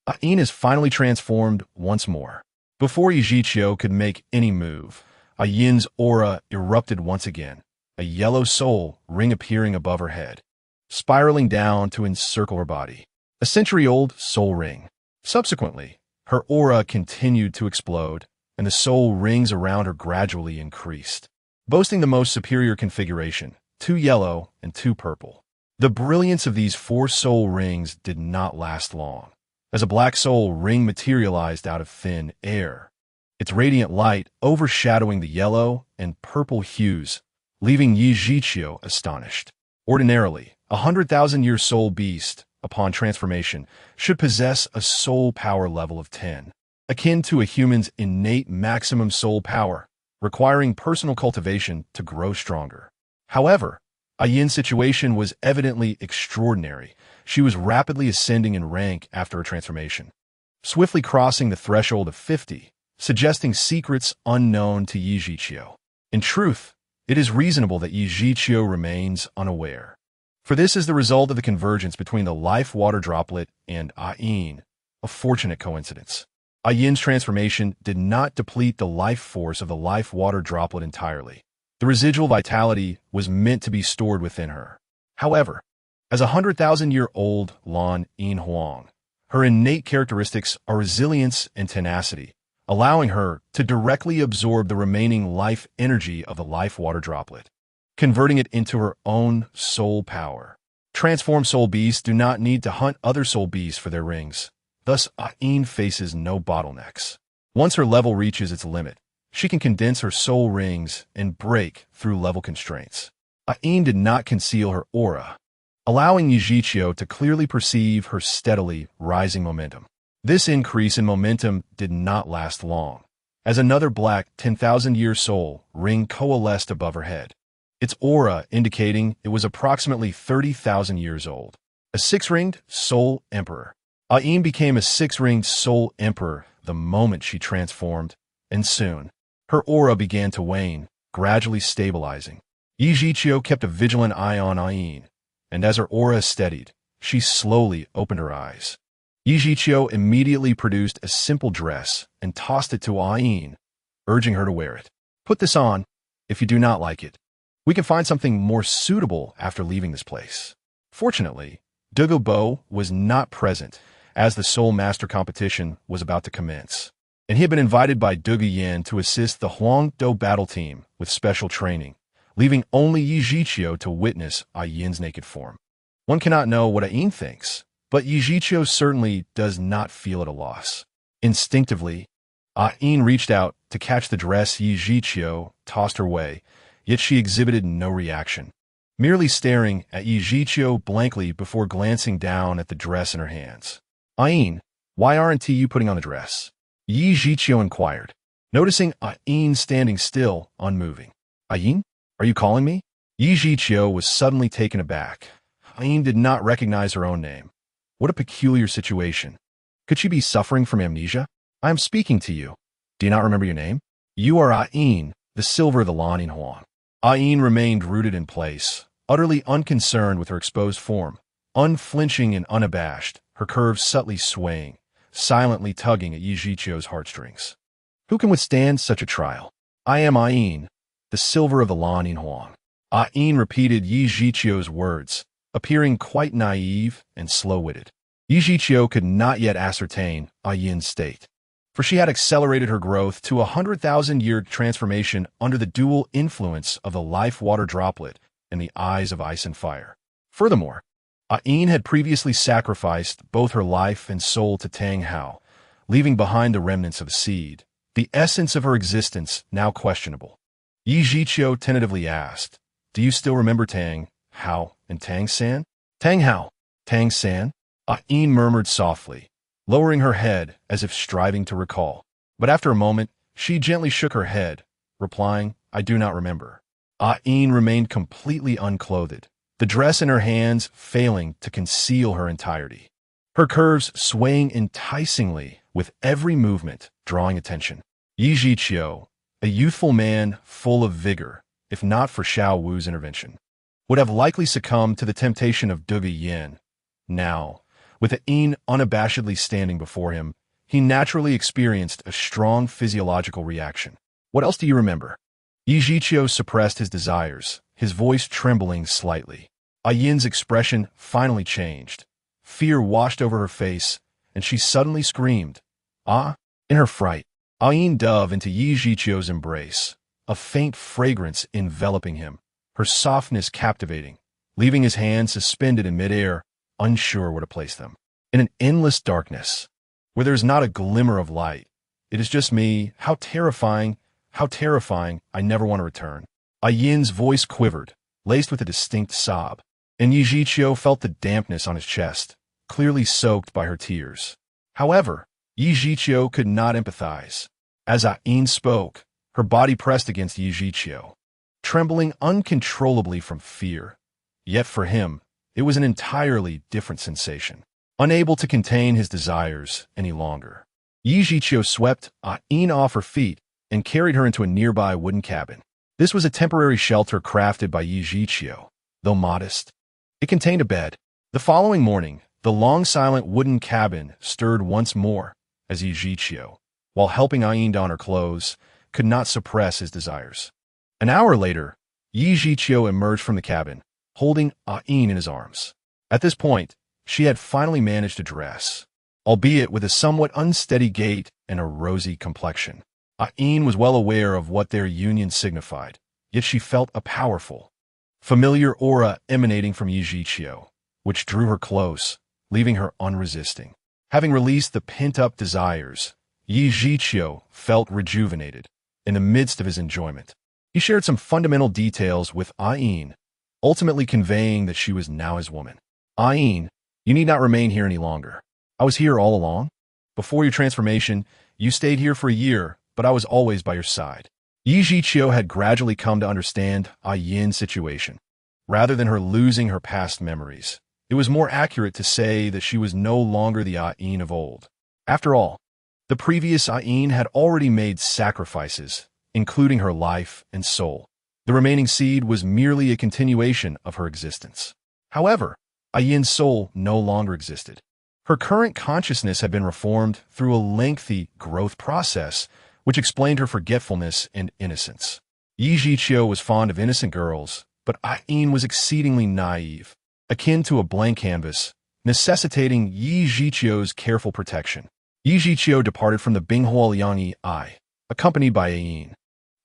Ayin is finally transformed once more. Before Yijiqiu could make any move, Ayin's aura erupted once again, a yellow soul ring appearing above her head, spiraling down to encircle her body. A century-old soul ring. Subsequently, her aura continued to explode, and the soul rings around her gradually increased, boasting the most superior configuration, 2 yellow and 2 purple. The brilliance of these 4 soul rings did not last long, as a black soul ring materialized out of thin air, its radiant light overshadowing the yellow and purple hues, leaving Yijiqiu astonished. Ordinarily, a 100,000-year soul beast, upon transformation, should possess a soul power level of 10, akin to a human's innate maximum soul power, requiring personal cultivation to grow stronger. However, Ayin's situation was evidently extraordinary. She was rapidly ascending in rank after her transformation, swiftly crossing the threshold of 50, suggesting secrets unknown to Yijiqiu. In truth, it is reasonable that Yijiqiu remains unaware, for this is the result of the convergence between the life-water droplet and Ayin, a fortunate coincidence. Ayin's transformation did not deplete the life force of the life-water droplet entirely. The residual vitality was meant to be stored within her. However, as a 100,000-year-old Lan Yin Huang, her innate characteristics are resilience and tenacity, allowing her to directly absorb the remaining life energy of the life-water droplet, converting it into her own soul power. Transformed soul beasts do not need to hunt other soul beasts for their rings. Thus, Ayin faces no bottlenecks. Once her level reaches its limit, she can condense her soul rings and break through level constraints. Ayin did not conceal her aura, allowing Yijiqiu to clearly perceive her steadily rising momentum. This increase in momentum did not last long, as another black 10,000-year soul ring coalesced above her head, its aura indicating it was approximately 30,000 years old. A 6-ringed soul emperor. Ayin became a 6-ringed soul emperor the moment she transformed, and soon, her aura began to wane, gradually stabilizing. Yijiqiu kept a vigilant eye on Ayin, and as her aura steadied, she slowly opened her eyes. Yijiqiu immediately produced a simple dress and tossed it to Ayin, urging her to wear it. Put this on. If you do not like it, we can find something more suitable after leaving this place. Fortunately, Douluo was not present as the Soul Master competition was about to commence, and he had been invited by Douluo to assist the Huangdo battle team with special training, leaving only Yijiqiu to witness Ayin's naked form. One cannot know what Ayin thinks, but Yijiqiu certainly does not feel at a loss. Instinctively, Ayin reached out to catch the dress Yijiqiu tossed her way, yet she exhibited no reaction, merely staring at Yijiqiu blankly before glancing down at the dress in her hands. Ayin, why aren't you putting on the dress? Yijiqiu inquired, noticing Ayin standing still, unmoving. Ayin, are you calling me? Yi Zhiqiu was suddenly taken aback. Ayin did not recognize her own name. What a peculiar situation. Could she be suffering from amnesia? I am speaking to you. Do you not remember your name? You are Ayin, the silver of the Lan Huang. Ayin remained rooted in place, utterly unconcerned with her exposed form, unflinching and unabashed, her curves subtly swaying, silently tugging at Yi Zhiqiu's heartstrings. Who can withstand such a trial? I am Ayin, the silver of the Lan Huang. Ayin repeated Yi Zhiqiu's words, appearing quite naive and slow-witted. Yi Zhiqiu could not yet ascertain Ayin's state, for she had accelerated her growth to a 100,000-year transformation under the dual influence of the life-water droplet and the eyes of ice and fire. Furthermore, Ayin had previously sacrificed both her life and soul to Tang Hao, leaving behind the remnants of a seed, the essence of her existence now questionable. Yi Zhiqiu tentatively asked, "Do you still remember Tang Hao and Tang San?" Tang Hao, Tang San? Ayin murmured softly, lowering her head as if striving to recall. But after a moment, she gently shook her head, replying, "I do not remember." Ayin remained completely unclothed, the dress in her hands failing to conceal her entirety. Her curves swaying enticingly with every movement, drawing attention. Yi Zhiqiu, a youthful man full of vigor, if not for Xiao Wu's intervention, would have likely succumbed to the temptation of Douluo Yin. Now, with Ayin unabashedly standing before him, he naturally experienced a strong physiological reaction. "What else do you remember?" Yi Zhiqiu suppressed his desires, his voice trembling slightly. Ayin's expression finally changed. Fear washed over her face, and she suddenly screamed, "Ah!" In her fright, Ayin dove into Yi Zhiqiu's embrace, a faint fragrance enveloping him, her softness captivating, leaving his hands suspended in midair, unsure where to place them. In an endless darkness, where there is not a glimmer of light, it is just me. How terrifying, I never want to return. Ayin's voice quivered, laced with a distinct sob, and Yi Zhiqiu felt the dampness on his chest, clearly soaked by her tears. However, Yi Zhiqiu could not empathize. As Ayin spoke, her body pressed against Yi Zhiqiu, trembling uncontrollably from fear. Yet for him, it was an entirely different sensation. Unable to contain his desires any longer, Yi Zhiqiu swept Ayin off her feet and carried her into a nearby wooden cabin. This was a temporary shelter crafted by Yi Zhiqiu, though modest. It contained a bed. The following morning, the long silent wooden cabin stirred once more as Yi Zhiqiu, while helping Ayin don her clothes, could not suppress his desires. An hour later, Yi Zhiqiu emerged from the cabin, holding Ayin in his arms. At this point, she had finally managed to dress, albeit with a somewhat unsteady gait and a rosy complexion. Ayin was well aware of what their union signified, yet she felt a powerful, familiar aura emanating from Yi Zhiqiu, which drew her close, leaving her unresisting. Having released the pent-up desires, Yi Zhiqiu felt rejuvenated in the midst of his enjoyment. He shared some fundamental details with Ayin, ultimately conveying that she was now his woman. "Ayin, you need not remain here any longer. I was here all along. Before your transformation, you stayed here for a year, but I was always by your side." Yi Zhiqiu had gradually come to understand Ayin's situation. Rather than her losing her past memories, it was more accurate to say that she was no longer the Ayin of old. After all, the previous Ayin had already made sacrifices, including her life and soul. The remaining seed was merely a continuation of her existence. However, Ayin's soul no longer existed. Her current consciousness had been reformed through a lengthy growth process, which explained her forgetfulness and innocence. Yi Zhiqiu was fond of innocent girls, but Ayin was exceedingly naive, akin to a blank canvas, necessitating Yi Zhiqiu's careful protection. Yi Zhiqiu departed from the Binghua Liangyi Ai, accompanied by Ayin.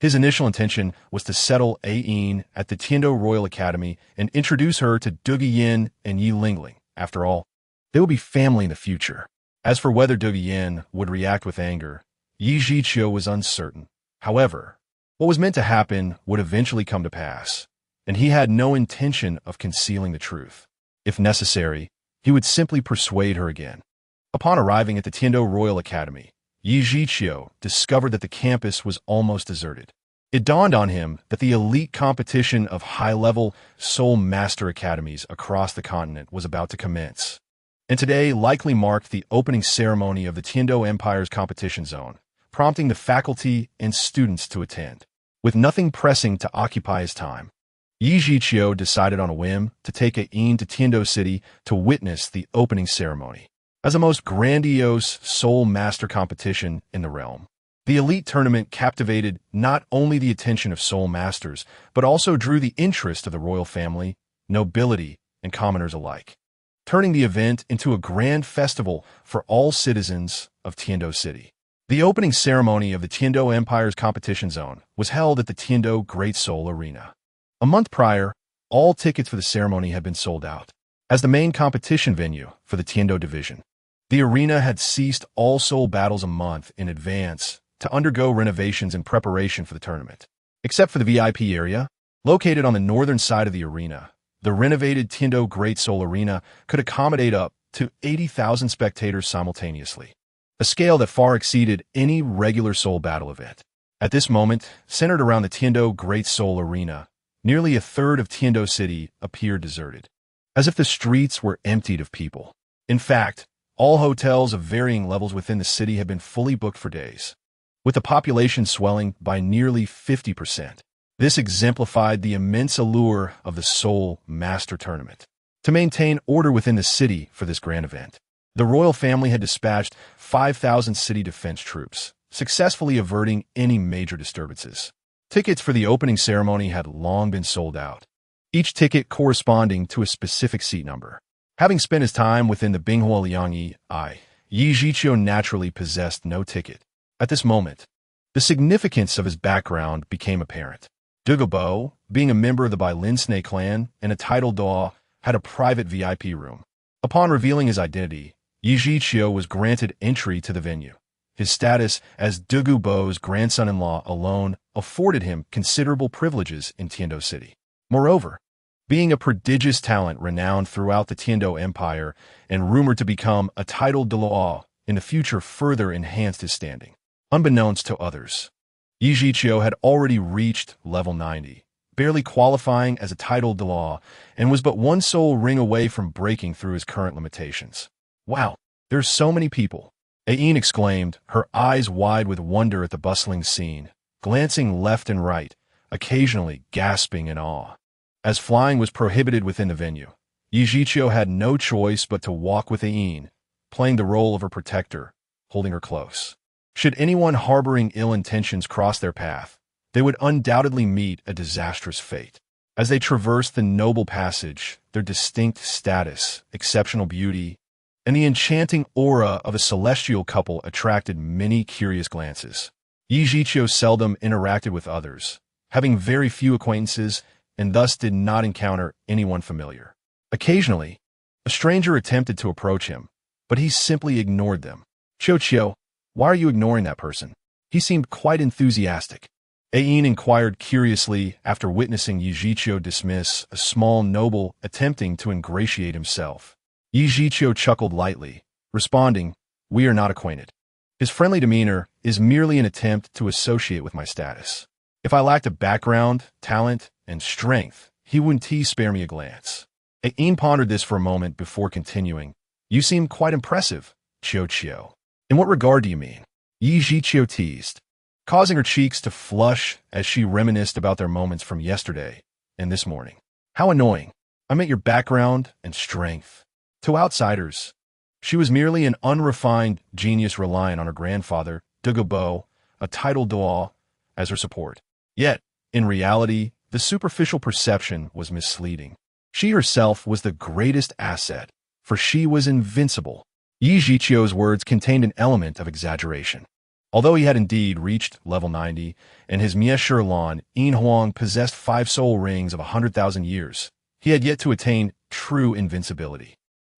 His initial intention was to settle Ayin at the Tiando Royal Academy and introduce her to Douluo Yin and Yi Lingling. After all, they would be family in the future. As for whether Douluo Yin would react with anger, Yi Zhiqiu was uncertain. However, what was meant to happen would eventually come to pass, and he had no intention of concealing the truth. If necessary, he would simply persuade her again. Upon arriving at the Tiando Royal Academy, Yi Zhiqiu discovered that the campus was almost deserted. It dawned on him that the elite competition of high-level Soul Master Academies across the continent was about to commence, and today likely marked the opening ceremony of the Tiando Empire's competition zone, prompting the faculty and students to attend. With nothing pressing to occupy his time, Yi Zhiqiu decided on a whim to take Ain to Tiando City to witness the opening ceremony. As the most grandiose Soul Master competition in the realm, the elite tournament captivated not only the attention of Soul Masters, but also drew the interest of the royal family, nobility, and commoners alike, turning the event into a grand festival for all citizens of Tiando City. The opening ceremony of the Tiando Empire's competition zone was held at the Tiando Great Soul Arena. A month prior, all tickets for the ceremony had been sold out. As the main competition venue for the Tiando division, the arena had ceased all soul battles a month in advance to undergo renovations in preparation for the tournament. Except for the VIP area, located on the northern side of the arena, the renovated Tiando Great Soul Arena could accommodate up to 80,000 spectators simultaneously, a scale that far exceeded any regular soul battle event. At this moment, centered around the Tiando Great Soul Arena, nearly a third of Tiando City appeared deserted, as if the streets were emptied of people. In fact, all hotels of varying levels within the city had been fully booked for days, with the population swelling by nearly 50%. This exemplified the immense allure of the Soul Master Tournament. To maintain order within the city for this grand event, the royal family had dispatched 5,000 city defense troops, successfully averting any major disturbances. Tickets for the opening ceremony had long been sold out, each ticket corresponding to a specific seat number. Having spent his time within the Binghua Liangyi, Yi Zhiqiu naturally possessed no ticket. At this moment, the significance of his background became apparent. Douluo, being a member of the Bailinsne clan and a titled Douluo, had a private VIP room. Upon revealing his identity, Yi Zhiqiu was granted entry to the venue. His status as Douluo's grandson-in-law alone afforded him considerable privileges in Tiando City. Moreover, being a prodigious talent renowned throughout the Tiando Empire and rumored to become a titled Douluo in the future further enhanced his standing. Unbeknownst to others, Yi Zhiqiu had already reached level 90, barely qualifying as a titled Douluo, and was but one soul ring away from breaking through his current limitations. Wow, there's so many people, Ain exclaimed, her eyes wide with wonder at the bustling scene, glancing left and right, occasionally gasping in awe. As flying was prohibited within the venue, Yi Zhiqiu had no choice but to walk with Ain, playing the role of her protector, holding her close. Should anyone harboring ill intentions cross their path, they would undoubtedly meet a disastrous fate. As they traversed the noble passage, their distinct status, exceptional beauty, and the enchanting aura of a celestial couple attracted many curious glances. Yi Zhiqiu seldom interacted with others, having very few acquaintances, and thus did not encounter anyone familiar. Occasionally, a stranger attempted to approach him, but he simply ignored them. Qiu, why are you ignoring that person? He seemed quite enthusiastic. Ain inquired curiously after witnessing Yi Zhiqiu dismiss a small noble attempting to ingratiate himself. Yi Zhiqiu chuckled lightly, responding, "We are not acquainted. His friendly demeanor is merely an attempt to associate with my status. If I lacked a background, talent, and strength, he wouldn't spare me a glance." Ain pondered this for a moment before continuing. "You seem quite impressive, Qiu. In what regard do you mean?" Yi Zhiqiu teased, causing her cheeks to flush as she reminisced about their moments from yesterday and this morning. "How annoying. I meant your background and strength." To outsiders, she was merely an unrefined genius relying on her grandfather, Douluo, a titled Douluo, as her support. Yet, in reality, the superficial perception was misleading. She herself was the greatest asset, for she was invincible. Yi Zhiqiu's words contained an element of exaggeration. Although he had indeed reached level 90, and his Miesher Lan, Yin Huang, possessed 5 soul rings of 100,000 years, he had yet to attain true invincibility.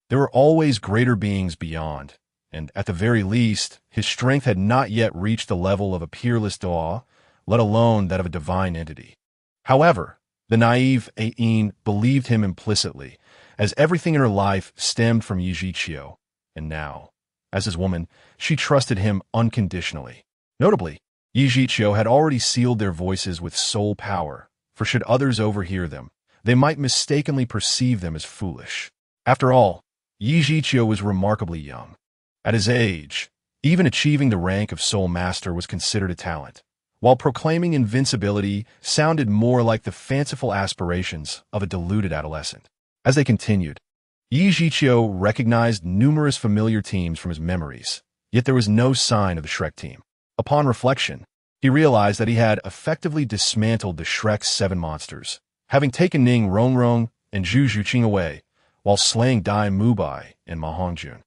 There were always greater beings beyond, and at the very least, his strength had not yet reached the level of a peerless Douluo, let alone that of a divine entity. However, the naive Ain believed him implicitly, as everything in her life stemmed from Yi Zhiqiu, and now, as his woman, she trusted him unconditionally. Notably, Yi Zhiqiu had already sealed their voices with soul power, for should others overhear them, they might mistakenly perceive them as foolish. After all, Yi Zhiqiu was remarkably young. At his age, even achieving the rank of Soul Master was considered a talent, while proclaiming invincibility sounded more like the fanciful aspirations of a deluded adolescent. As they continued, Yi Zhiqiu recognized numerous familiar teams from his memories, yet there was no sign of the Shrek team. Upon reflection, he realized that he had effectively dismantled the Shrek's 7 monsters, having taken Ning Rongrong and Zhu Zhuqing away, while slaying Dai Mubai and Ma Hongjun.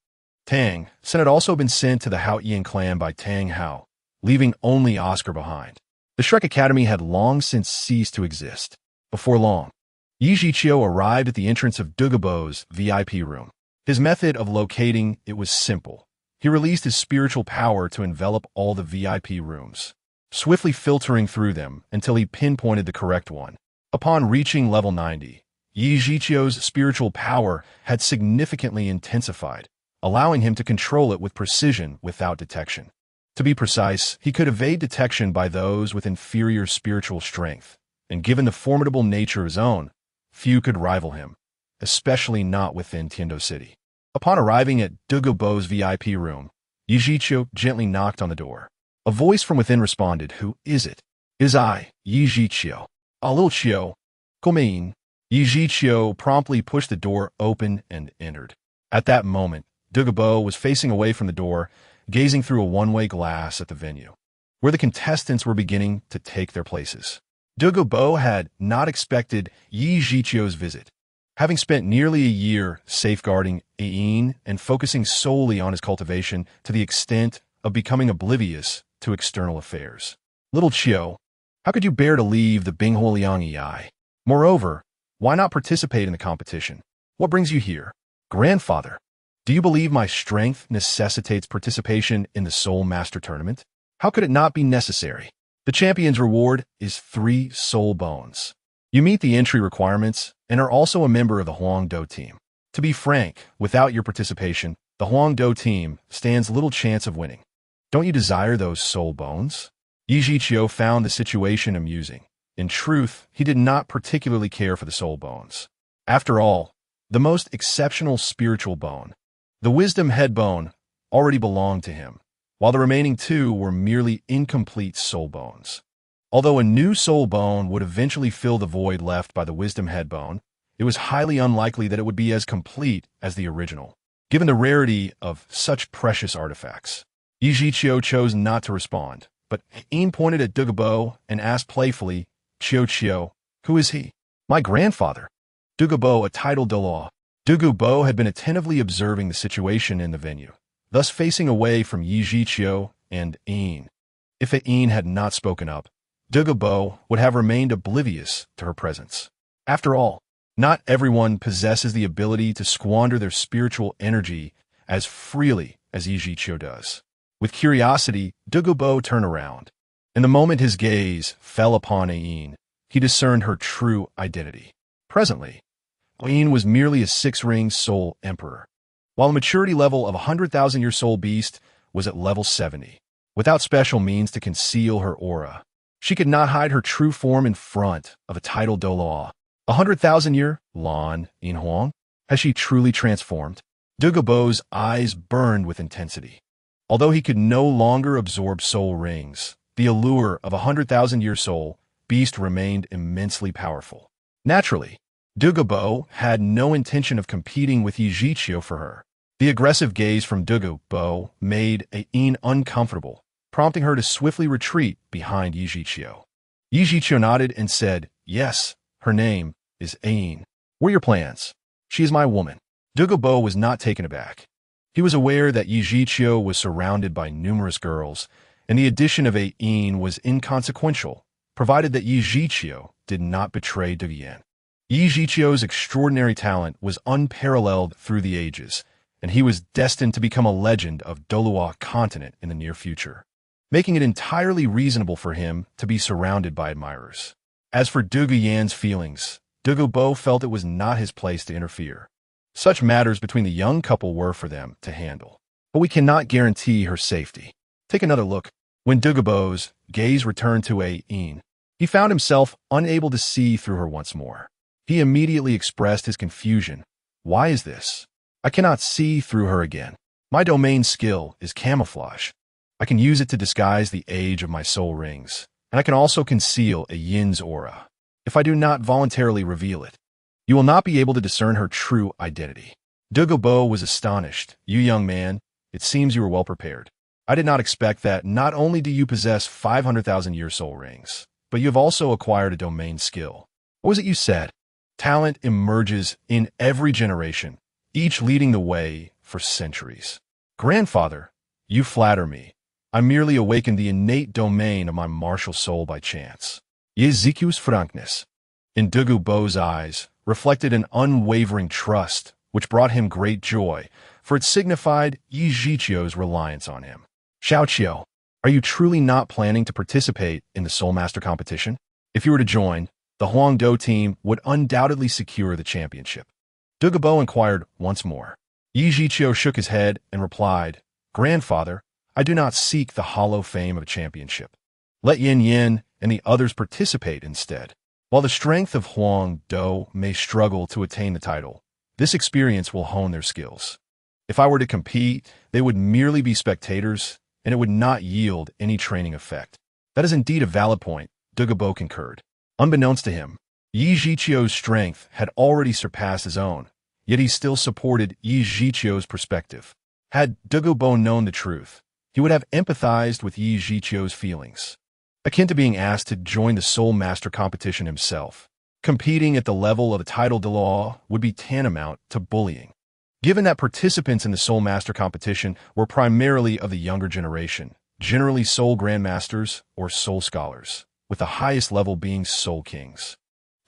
Tang Sen had also been sent to the Hao Ian clan by Tang Hao, leaving only Oscar behind. The Shrek Academy had long since ceased to exist. Before long, Yi Zhiqiu arrived at the entrance of Douluo's VIP room. His method of locating it was simple. He released his spiritual power to envelop all the VIP rooms, swiftly filtering through them until he pinpointed the correct one. Upon reaching level 90, Yi Zhiqiu's spiritual power had significantly intensified, allowing him to control it with precision without detection. To be precise, he could evade detection by those with inferior spiritual strength, and given the formidable nature of his own, few could rival him, especially not within Tiando City. Upon arriving at Douluo's VIP room, Yi Zhiqiu gently knocked on the door. A voice from within responded, "Who is it?" "It is I, Yi Zhiqiu." "Ah, little Qiu, come in." Yi Zhiqiu promptly pushed the door open and entered. At that moment, Douluo was facing away from the door, gazing through a one-way glass at the venue, where the contestants were beginning to take their places. Douluo had not expected Yi Zhiqiu's visit. Having spent nearly a year safeguarding Ain and focusing solely on his cultivation to the extent of becoming oblivious to external affairs. "Little Qiu, how could you bear to leave the Binghuoliang Yi? Moreover, why not participate in the competition? What brings you here?" "Grandfather, do you believe my strength necessitates participation in the Soul Master Tournament? How could it not be necessary? The champion's reward is 3 soul bones. You meet the entry requirements and are also a member of the Huangdou team. To be frank, without your participation, the Huangdou team stands little chance of winning. Don't you desire those soul bones?" Yi Zhiqiu found the situation amusing. In truth, he did not particularly care for the soul bones. After all, the most exceptional spiritual bone, the wisdom head bone, already belonged to him, while the remaining 2 were merely incomplete soul bones. Although a new soul bone would eventually fill the void left by the wisdom head bone, it was highly unlikely that it would be as complete as the original, given the rarity of such precious artifacts. Yi Zhiqiu chose not to respond, but Ain pointed at Douluo and asked playfully, "Qiu, who is he?" "My grandfather." Douluo, a titled Douluo. Douluo had been attentively observing the situation in the venue, thus facing away from Yi Zhiqiu and Ain. If Ain had not spoken up, Douluo would have remained oblivious to her presence. After all, not everyone possesses the ability to squander their spiritual energy as freely as Yi Zhiqiu does. With curiosity, Douluo turned around, and the moment his gaze fell upon Ain, he discerned her true identity. Presently, Ain was merely a 6-ring soul emperor, while the maturity level of a 100,000-year soul beast was at level 70. Without special means to conceal her aura, she could not hide her true form in front of a titled Douluo. 100,000-year Lan Yin Huang? Has she truly transformed? Douluo's eyes burned with intensity. Although he could no longer absorb soul rings, the allure of a 100,000-year soul beast remained immensely powerful. Naturally, Douluo had no intention of competing with Yi Zhiqiu for her. The aggressive gaze from Douluo made Ain uncomfortable, prompting her to swiftly retreat behind Yi Zhiqiu. Yi Zhiqiu nodded and said, "Yes, her name is Ain. What are your plans?" "She is my woman." Douluo was not taken aback. He was aware that Yi Zhiqiu was surrounded by numerous girls, and the addition of Ain was inconsequential, provided that Yi Zhiqiu did not betray Douluo. Yi Zhiqiu's extraordinary talent was unparalleled through the ages, and he was destined to become a legend of Douluo continent in the near future, making it entirely reasonable for him to be surrounded by admirers. As for Douluo's feelings, Douluo felt it was not his place to interfere. Such matters between the young couple were for them to handle. But we cannot guarantee her safety. Take another look. When Douluo's gaze returned to Yin. He found himself unable to see through her once more. He immediately expressed his confusion. Why is this? I cannot see through her again. My domain skill is camouflage. I can use it to disguise the age of my soul rings, and I can also conceal a Yin's aura. If I do not voluntarily reveal it, you will not be able to discern her true identity. Douluo was astonished. You young man, it seems you were well prepared. I did not expect that. Not only do you possess 500,000 year soul rings, but you have also acquired a domain skill. What was it you said? Talent emerges in every generation, each leading the way for centuries. Grandfather, you flatter me. I merely awakened the innate domain of my martial soul by chance. Yeziki's frankness. In Douluo's eyes reflected an unwavering trust, which brought him great joy, for it signified Yi Zhiqiu's reliance on him. Xiaoqiu, are you truly not planning to participate in the Soul Master competition? If you were to join, the Huangdo team would undoubtedly secure the championship. Douluo inquired once more. Yi Zhiqiu shook his head and replied, Grandfather, I do not seek the hollow fame of a championship. Let Yin Yin and the others participate instead. While the strength of Huangdo may struggle to attain the title, this experience will hone their skills. If I were to compete, they would merely be spectators, and it would not yield any training effect. That is indeed a valid point, Douluo concurred. Unbeknownst to him, Yi Zhiqiu's strength had already surpassed his own, yet he still supported Yi Zhiqiu's perspective. Had Douluo known the truth, he would have empathized with Yi Zhiqiu's feelings. Akin to being asked to join the Soul Master competition himself, competing at the level of a title Douluo would be tantamount to bullying. Given that participants in the Soul Master competition were primarily of the younger generation, generally Soul Grandmasters or Soul Scholars, with the highest level being Soul Kings.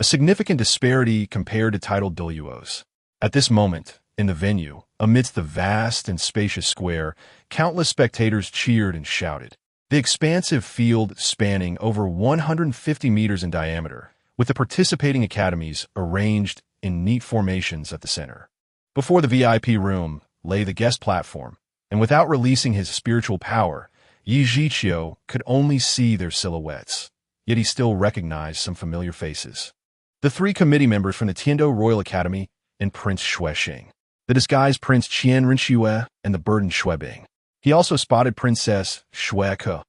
A significant disparity compared to titled Douluos. At this moment, in the venue, amidst the vast and spacious square, countless spectators cheered and shouted. The expansive field spanning over 150 meters in diameter, with the participating academies arranged in neat formations at the center. Before the VIP room lay the guest platform, and without releasing his spiritual power, Yi Zhiqiu could only see their silhouettes, yet he still recognized some familiar faces. The three committee members from the Tiando Royal Academy and Prince Xuexing, the disguised Prince Qian Rinxue and the burdened Xuebing. He also spotted Princess Xueke,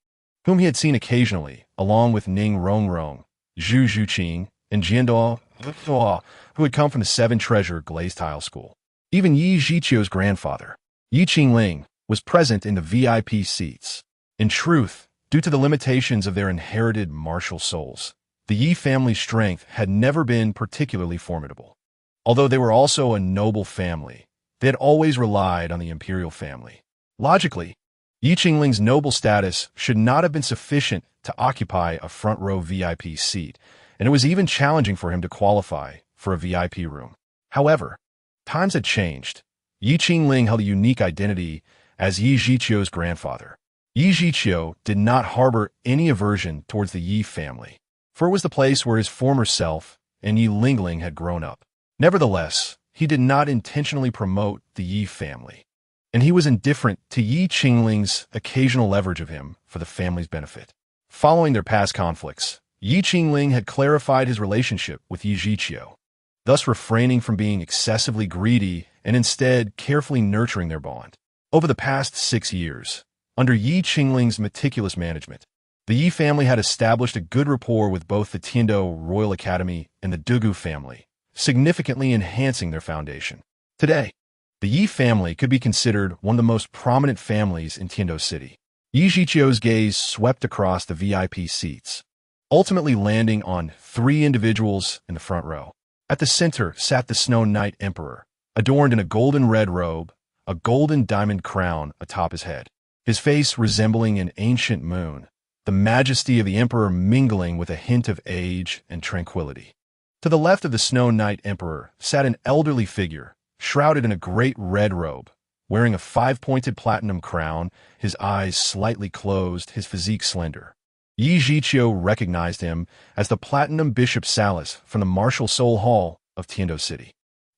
whom he had seen occasionally, along with Ning Rongrong, Zhu Zhuqing, and Jiandao, who had come from the Seven Treasure Glazed Tile School. Even Yi Zhiqiu's grandfather, Yi Qingling, was present in the VIP seats. In truth, due to the limitations of their inherited martial souls, the Yi family's strength had never been particularly formidable. Although they were also a noble family, they had always relied on the imperial family. Logically, Yi Qingling's noble status should not have been sufficient to occupy a front-row VIP seat, and it was even challenging for him to qualify for a VIP room. However, times had changed. Yi Qingling held a unique identity as Yi Zhiqiu's grandfather. Yi Zhiqiu did not harbor any aversion towards the Yi family, for it was the place where his former self and Yi Lingling had grown up. Nevertheless, he did not intentionally promote the Yi family, and he was indifferent to Yi Qingling's occasional leverage of him for the family's benefit. Following their past conflicts, Yi Qingling had clarified his relationship with Yi Zhiqiu, thus refraining from being excessively greedy and instead carefully nurturing their bond. Over the past 6 years, under Yi Qingling's meticulous management, the Yi family had established a good rapport with both the Tiando Royal Academy and the Douluo family, significantly enhancing their foundation. Today, the Yi family could be considered one of the most prominent families in Tiando City. Yi Zhiqiu's gaze swept across the VIP seats, ultimately landing on 3 individuals in the front row. At the center sat the Snow Knight Emperor, adorned in a golden red robe, a golden diamond crown atop his head, his face resembling an ancient moon, the majesty of the Emperor mingling with a hint of age and tranquility. To the left of the Snow Knight Emperor sat an elderly figure, shrouded in a great red robe, wearing a 5-pointed platinum crown, his eyes slightly closed, his physique slender. Yi Zhiqiu recognized him as the Platinum Bishop Salas from the Martial Soul Hall of Tiando City.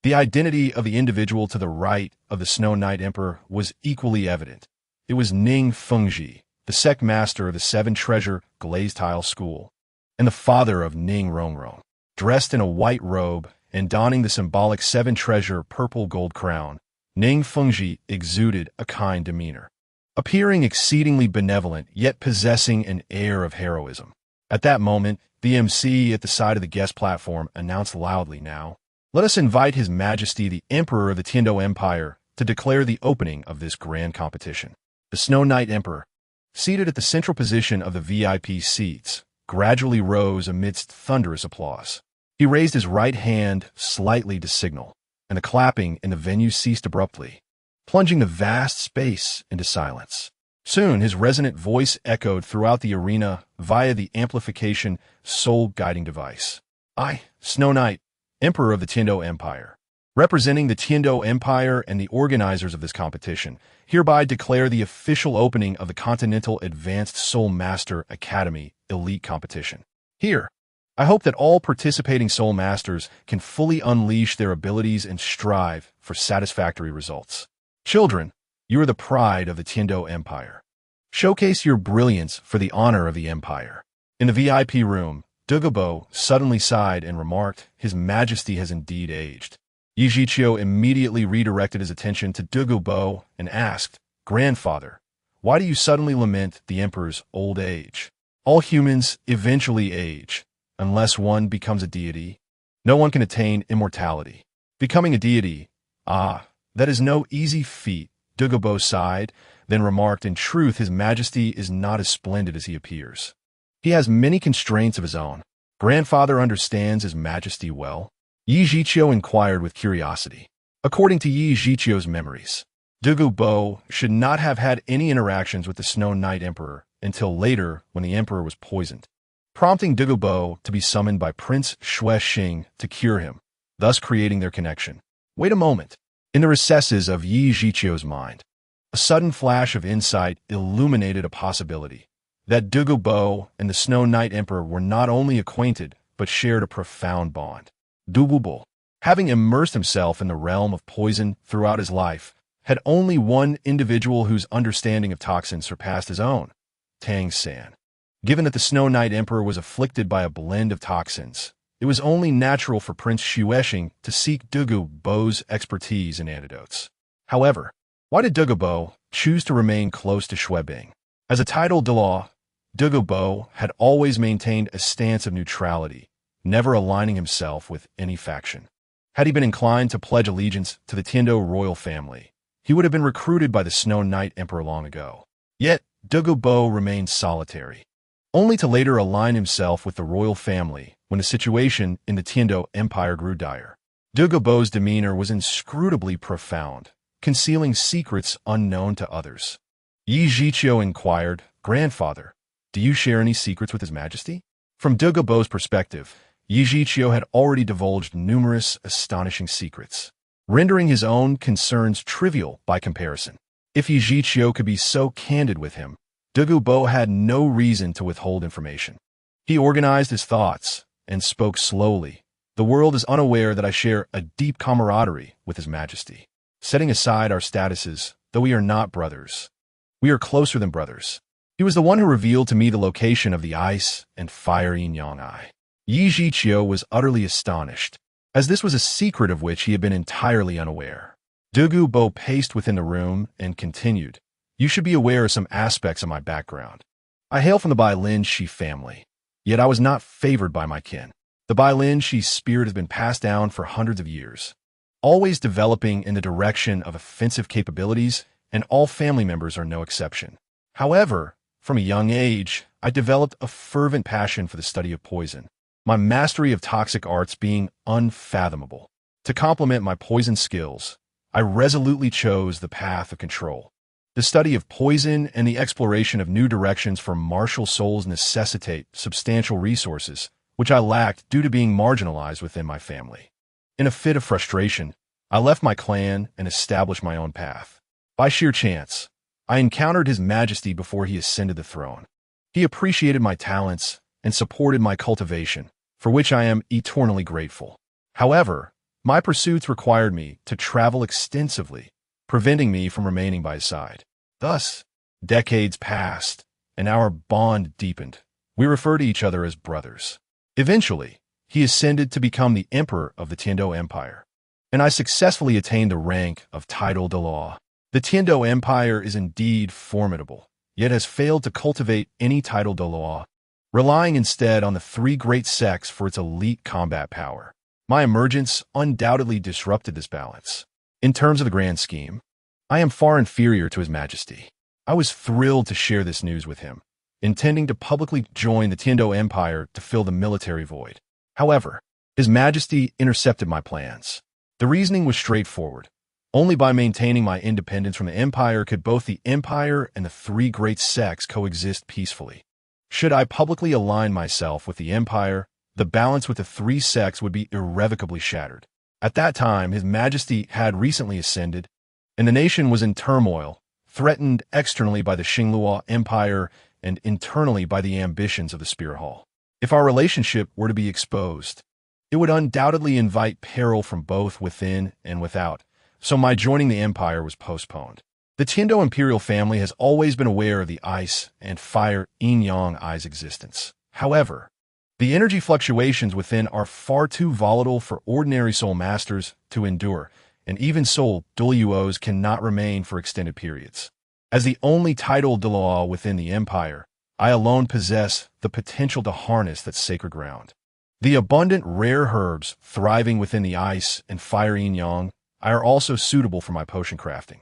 The identity of the individual to the right of the Snow Knight Emperor was equally evident. It was Ning Fengji, the sect master of the Seven Treasure Glazed Tile School, and the father of Ning Rongrong. Dressed in a white robe and donning the symbolic Seven Treasure purple gold crown, Ning Fengji exuded a kind demeanor, appearing exceedingly benevolent yet possessing an air of heroism. At that moment, the MC at the side of the guest platform announced loudly, "Now, let us invite His Majesty the Emperor of the Tiando Empire to declare the opening of this grand competition." The Snow Knight Emperor, seated at the central position of the VIP seats, gradually rose amidst thunderous applause. He raised his right hand slightly to signal, and the clapping in the venue ceased abruptly, plunging the vast space into silence. Soon, his resonant voice echoed throughout the arena via the amplification soul-guiding device. "I, Snow Knight, Emperor of the Tiando Empire, representing the Tiando Empire and the organizers of this competition, hereby declare the official opening of the Continental Advanced Soul Master Academy Elite Competition. Here, I hope that all participating Soul Masters can fully unleash their abilities and strive for satisfactory results. Children, you are the pride of the Tiando Empire. Showcase your brilliance for the honor of the Empire." In the VIP room, Douluo suddenly sighed and remarked, "His Majesty has indeed aged." Yi Zhiqiu immediately redirected his attention to Douluo and asked, "Grandfather, why do you suddenly lament the Emperor's old age? All humans eventually age, unless one becomes a deity. No one can attain immortality. Becoming a deity, that is no easy feat." Douluo sighed, then remarked, "In truth, His Majesty is not as splendid as he appears. He has many constraints of his own. Grandfather understands His Majesty well?" Yi Zhiqiu inquired with curiosity. According to Yi Zhiqiu's memories, Douluo should not have had any interactions with the Snow Knight Emperor until later when the Emperor was poisoned, prompting Douluo to be summoned by Prince Xuexing to cure him, thus creating their connection. Wait a moment. In the recesses of Yi Zhiqiu's mind, a sudden flash of insight illuminated a possibility that Douluo and the Snow Knight Emperor were not only acquainted, but shared a profound bond. Douluo, having immersed himself in the realm of poison throughout his life, had only one individual whose understanding of toxins surpassed his own, Tang San. Given that the Snow Knight Emperor was afflicted by a blend of toxins, it was only natural for Prince Xuexing to seek Douluo's expertise in antidotes. However, why did Douluo choose to remain close to Xuebing? As a titled Douluo, Douluo had always maintained a stance of neutrality, never aligning himself with any faction. Had he been inclined to pledge allegiance to the Tiando royal family, he would have been recruited by the Snow Knight Emperor long ago. Yet, Douluo remained solitary, only to later align himself with the royal family when the situation in the Tiando Empire grew dire. Douluo's demeanor was inscrutably profound, concealing secrets unknown to others. Yi Zhiqiu inquired, "Grandfather, do you share any secrets with His Majesty?" From Douluo's perspective, Yi Zhiqiu had already divulged numerous astonishing secrets, rendering his own concerns trivial by comparison. If Yi Zhiqiu could be so candid with him, Douluo had no reason to withhold information. He organized his thoughts and spoke slowly. "The world is unaware that I share a deep camaraderie with His Majesty. Setting aside our statuses, though we are not brothers, we are closer than brothers. He was the one who revealed to me the location of the ice and fire yin-yang eye." Yi Zhiqiu was utterly astonished, as this was a secret of which he had been entirely unaware. Douluo paced within the room and continued, "You should be aware of some aspects of my background. I hail from the Bailin-Shi family, yet I was not favored by my kin. The Bailin-Shi spirit has been passed down for hundreds of years, always developing in the direction of offensive capabilities, and all family members are no exception. However, from a young age, I developed a fervent passion for the study of poison, my mastery of toxic arts being unfathomable. To complement my poison skills, I resolutely chose the path of control. The study of poison and the exploration of new directions for martial souls necessitate substantial resources, which I lacked due to being marginalized within my family. In a fit of frustration, I left my clan and established my own path. By sheer chance, I encountered His Majesty before he ascended the throne. He appreciated my talents and supported my cultivation, for which I am eternally grateful. However, my pursuits required me to travel extensively, preventing me from remaining by his side. Thus, decades passed, and our bond deepened. We refer to each other as brothers. Eventually, he ascended to become the emperor of the Tiando Empire, and I successfully attained the rank of title Douluo. The Tiando Empire is indeed formidable, yet has failed to cultivate any title Douluo, relying instead on the three great sects for its elite combat power. My emergence undoubtedly disrupted this balance. In terms of the grand scheme, I am far inferior to His Majesty. I was thrilled to share this news with him, intending to publicly join the Tiando Empire to fill the military void. However, His Majesty intercepted my plans. The reasoning was straightforward. Only by maintaining my independence from the Empire could both the Empire and the three great sects coexist peacefully. Should I publicly align myself with the Empire, the balance with the three sects would be irrevocably shattered. At that time, His Majesty had recently ascended, and the nation was in turmoil, threatened externally by the Xingluo Empire and internally by the ambitions of the Spear Hall. If our relationship were to be exposed, it would undoubtedly invite peril from both within and without, so my joining the Empire was postponed. The Tiando imperial family has always been aware of the ice and fire yin-yang eye's existence. However, the energy fluctuations within are far too volatile for ordinary soul masters to endure, and even soul Douluos cannot remain for extended periods. As the only title Douluo within the Empire, I alone possess the potential to harness that sacred ground. The abundant rare herbs thriving within the ice and fire yin-yang are also suitable for my potion crafting.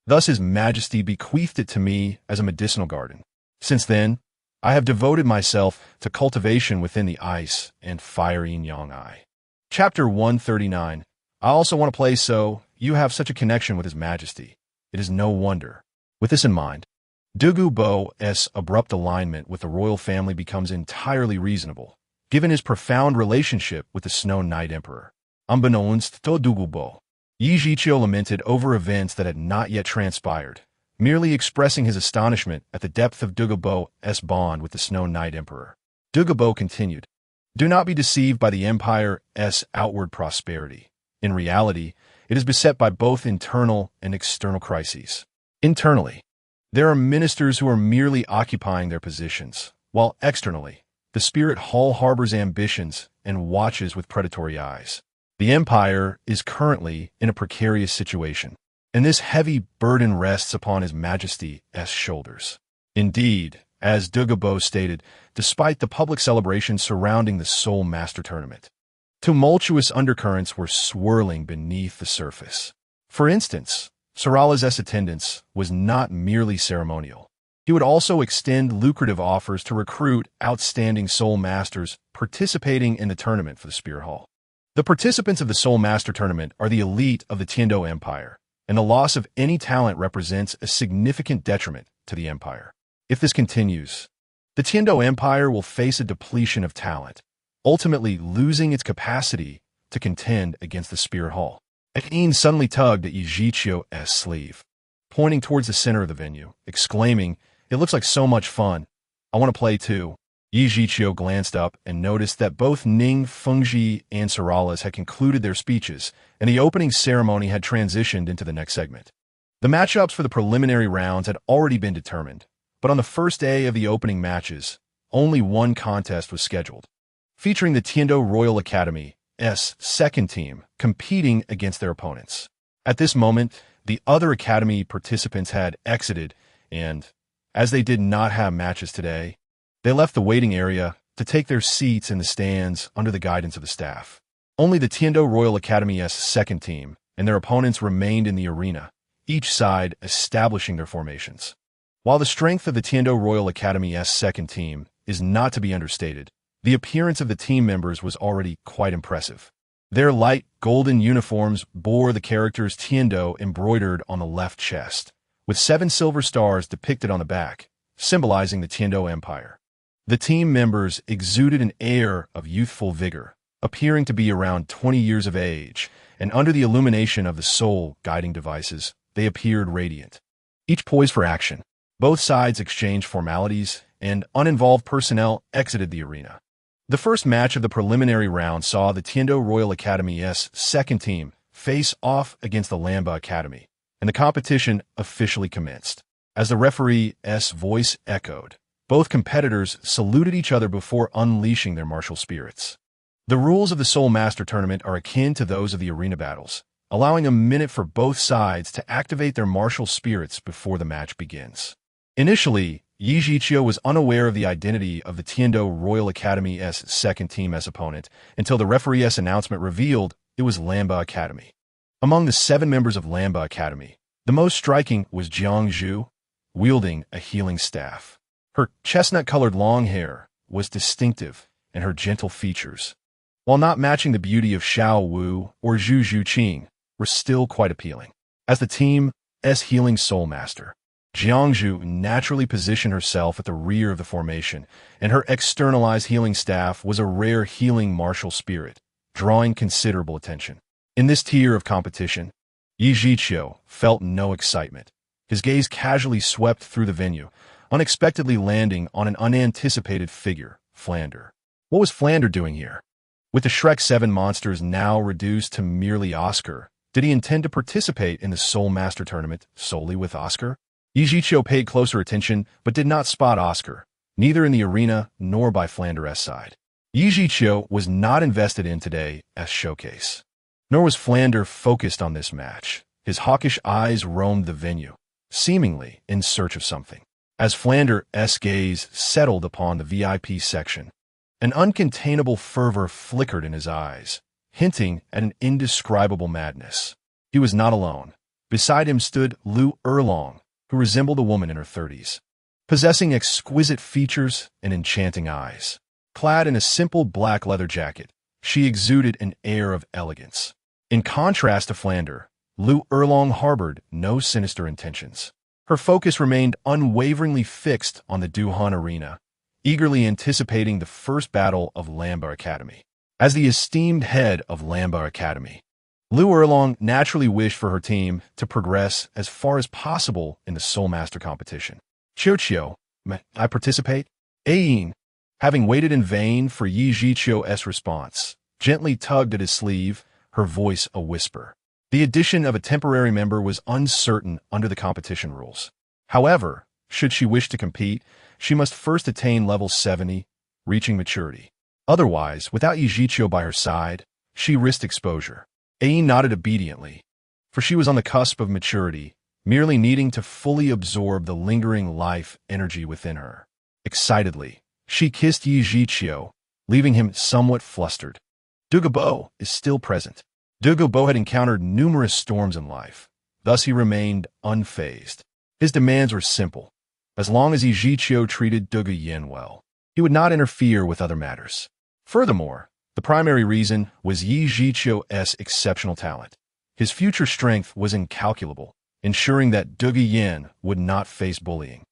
Thus His Majesty bequeathed it to me as a medicinal garden. Since then, I have devoted myself to cultivation within the ice and fire yin-yang eye. Chapter 139. I also want to play so you have such a connection with His Majesty. It is no wonder. With this in mind, Douluo's abrupt alignment with the royal family becomes entirely reasonable, given his profound relationship with the Snow Knight Emperor. Unbeknownst to Douluo, Yi Zhiqiu lamented over events that had not yet transpired, merely expressing his astonishment at the depth of Douluo's bond with the Snow Knight Emperor. Douluo continued, "Do not be deceived by the Empire's outward prosperity. In reality, it is beset by both internal and external crises. Internally, there are ministers who are merely occupying their positions, while externally, the Spirit Hall harbors ambitions and watches with predatory eyes. The Empire is currently in a precarious situation, and this heavy burden rests upon His Majesty's shoulders. Indeed, as Douluo stated, despite the public celebrations surrounding the Soul Master Tournament, tumultuous undercurrents were swirling beneath the surface. For instance, Sarala's attendance was not merely ceremonial. He would also extend lucrative offers to recruit outstanding Soul Masters participating in the tournament for the Spear Hall. The participants of the Soul Master Tournament are the elite of the Tiando Empire, and the loss of any talent represents a significant detriment to the Empire. If this continues, the Tiando Empire will face a depletion of talent, ultimately losing its capacity to contend against the Spear Hall. Akin suddenly tugged at Yi Zhiqiu's sleeve, pointing towards the center of the venue, exclaiming, "It looks like so much fun. I want to play too." Yi Zhiqiu glanced up and noticed that both Ning Fengji and Sarala's had concluded their speeches, and the opening ceremony had transitioned into the next segment. The matchups for the preliminary rounds had already been determined, but on the first day of the opening matches, only one contest was scheduled, featuring the Tiando Royal Academy's second team competing against their opponents. At this moment, the other academy participants had exited, and, as they did not have matches today, they left the waiting area to take their seats in the stands under the guidance of the staff. Only the Tiando Royal Academy's second team and their opponents remained in the arena, each side establishing their formations. While the strength of the Tiando Royal Academy's second team is not to be understated, the appearance of the team members was already quite impressive. Their light golden uniforms bore the characters Tiando embroidered on the left chest, with 7 silver stars depicted on the back, symbolizing the Tiando Empire. The team members exuded an air of youthful vigor, appearing to be around 20 years of age, and under the illumination of the soul guiding devices, they appeared radiant. Each poised for action, both sides exchanged formalities, and uninvolved personnel exited the arena. The first match of the preliminary round saw the Tiando Royal Academy's second team face off against the Lamba Academy, and the competition officially commenced. As the referee's voice echoed, Both competitors saluted each other before unleashing their martial spirits. The rules of the Soul Master Tournament are akin to those of the arena battles, allowing a minute for both sides to activate their martial spirits before the match begins. Initially, Yi Jiqiu was unaware of the identity of the Tiando Royal Academy's second team's opponent until the referee's announcement revealed it was Lamba Academy. Among the 7 members of Lamba Academy, the most striking was Jiang Zhu, wielding a healing staff. Her chestnut-colored long hair was distinctive, and her gentle features, while not matching the beauty of Xiao Wu or Zhu Zhuqing, were still quite appealing. As the team's healing soul master, Jiang Zhu naturally positioned herself at the rear of the formation, and her externalized healing staff was a rare healing martial spirit, drawing considerable attention. In this tier of competition, Yi Jiqiu felt no excitement. His gaze casually swept through the venue, unexpectedly landing on an unanticipated figure, Flander. What was Flander doing here? With the Shrek 7 monsters now reduced to merely Oscar, did he intend to participate in the Soul Master Tournament solely with Oscar? Yi Jiqiu paid closer attention but did not spot Oscar, neither in the arena nor by Flander's side. Yi Jiqiu was not invested in today's showcase. Nor was Flander focused on this match. His hawkish eyes roamed the venue, seemingly in search of something. As Flander's gaze settled upon the VIP section, an uncontainable fervor flickered in his eyes, hinting at an indescribable madness. He was not alone. Beside him stood Lu Erlong, who resembled a woman in her 30s, possessing exquisite features and enchanting eyes. Clad in a simple black leather jacket, she exuded an air of elegance. In contrast to Flander, Lu Erlong harbored no sinister intentions. Her focus remained unwaveringly fixed on the Duhan arena, eagerly anticipating the first battle of Lamba Academy. As the esteemed head of Lamba Academy, Lu Erlong naturally wished for her team to progress as far as possible in the Soul Master competition. Qiu, may I participate? Ayin, having waited in vain for Yi Jiqiu's response, gently tugged at his sleeve, her voice a whisper. The addition of a temporary member was uncertain under the competition rules. However, should she wish to compete, she must first attain level 70, reaching maturity. Otherwise, without Yi Jiqiu by her side, she risked exposure. Ayin nodded obediently, for she was on the cusp of maturity, merely needing to fully absorb the lingering life energy within her. Excitedly, she kissed Yi Jiqiu, leaving him somewhat flustered. Douluo is still present. Douluo had encountered numerous storms in life, thus he remained unfazed. His demands were simple. As long as Yi Jiqiu treated Douluo well, he would not interfere with other matters. Furthermore, the primary reason was Yi Jiqiu's exceptional talent. His future strength was incalculable, ensuring that Douluo would not face bullying,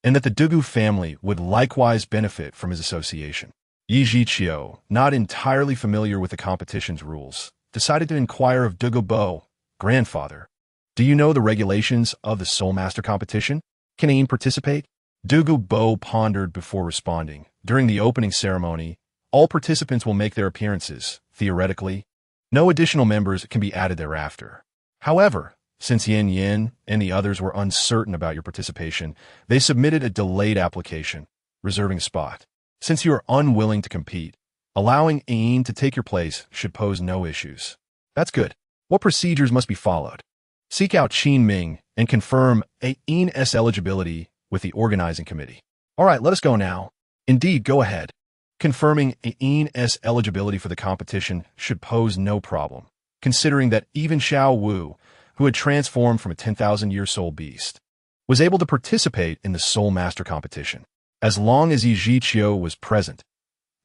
and that the Douluo family would likewise benefit from his association. Yi Jiqiu, not entirely familiar with the competition's rules, decided to inquire of Douluo, "Grandfather, do you know the regulations of the Soul Master competition? Can Ayin participate?" Douluo pondered before responding. During the opening ceremony, all participants will make their appearances, theoretically. No additional members can be added thereafter. However, since Yin and the others were uncertain about your participation, they submitted a delayed application, reserving a spot. Since you are unwilling to compete, allowing Ayin to take your place should pose no issues. That's good. What procedures must be followed? Seek out Qin Ming and confirm Ayin's eligibility with the organizing committee. All right, let us go now. Indeed, go ahead. Confirming Ayin's eligibility for the competition should pose no problem, considering that even Xiao Wu, who had transformed from a 10,000-year soul beast, was able to participate in the Soul Master competition. As long as Yi Jiqiu was present,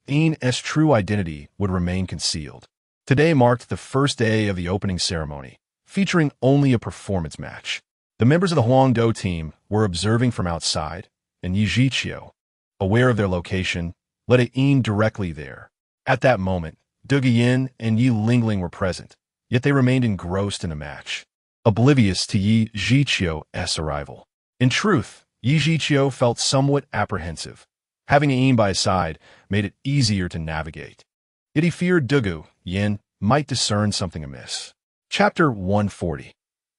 Ayin's true identity would remain concealed. Today marked the first day of the opening ceremony, featuring only a performance match. The members of the Huangdo team were observing from outside, and Yi Jiqiu, aware of their location, led Ayin directly there. At that moment, Douluo and Yi Lingling were present, yet they remained engrossed in a match, oblivious to Yi Jiqiu's arrival. In truth, Yi Jiqiu felt somewhat apprehensive. Having Ayin by his side made it easier to navigate. Yet he feared Douluo might discern something amiss. Chapter 140.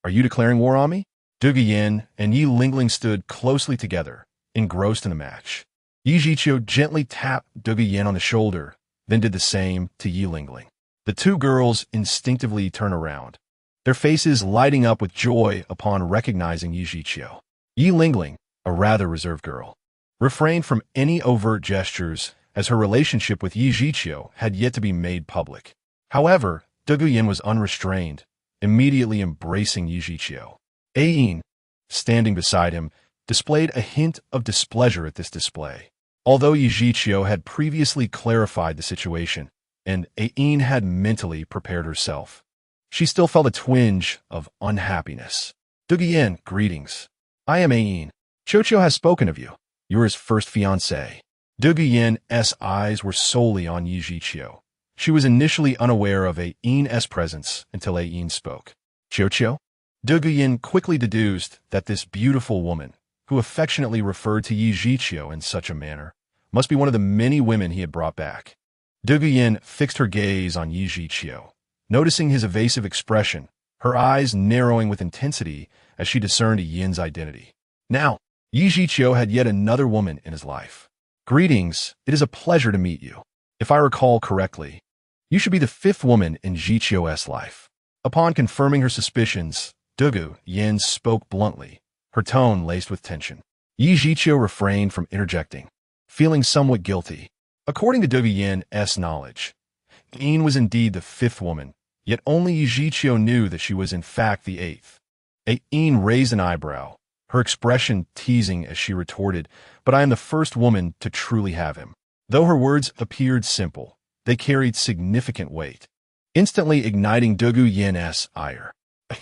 Are you declaring war on me? Douluo and Yi Lingling stood closely together, engrossed in a match. Yi Zhiqiu gently tapped Dugu Yin on the shoulder, then did the same to Yi Lingling. The two girls instinctively turn around, their faces lighting up with joy upon recognizing Yi Zhiqiu. Yi Lingling, a rather reserved girl, refrained from any overt gestures as her relationship with Yi Zhiqiu had yet to be made public. However, Dugu Yin was unrestrained, immediately embracing Yi Zhiqiu. Ayin, standing beside him, displayed a hint of displeasure at this display. Although Yi Zhiqiu had previously clarified the situation, and Ayin had mentally prepared herself, she still felt a twinge of unhappiness. Dugu Yin, greetings. I am Ayin. Qiuqiu has spoken of you. You are his first fiancée. Dugu Yin's eyes were solely on Yi Zhiqiu. She was initially unaware of Ayin's presence until Ayin spoke. Qiuqiu? Dugu Yin quickly deduced that this beautiful woman, who affectionately referred to Yi Zhiqiu in such a manner, must be one of the many women he had brought back. Dugu Yin fixed her gaze on Yi Zhiqiu, noticing his evasive expression, her eyes narrowing with intensity as she discerned Yin's identity. Now, Yi Zhiqiu had yet another woman in his life. Greetings, it is a pleasure to meet you. If I recall correctly, you should be the fifth woman in Zhiqiu's life. Upon confirming her suspicions, Dugu Yin spoke bluntly, her tone laced with tension. Yi Zhiqiu refrained from interjecting, feeling somewhat guilty. According to Dugu Yin's knowledge, Yin was indeed the fifth woman, yet only Yi Zhiqiu knew that she was in fact the eighth. Yin raised an eyebrow, her expression teasing as she retorted, "But I am the first woman to truly have him." Though her words appeared simple, they carried significant weight, instantly igniting Dugu Yin's ire.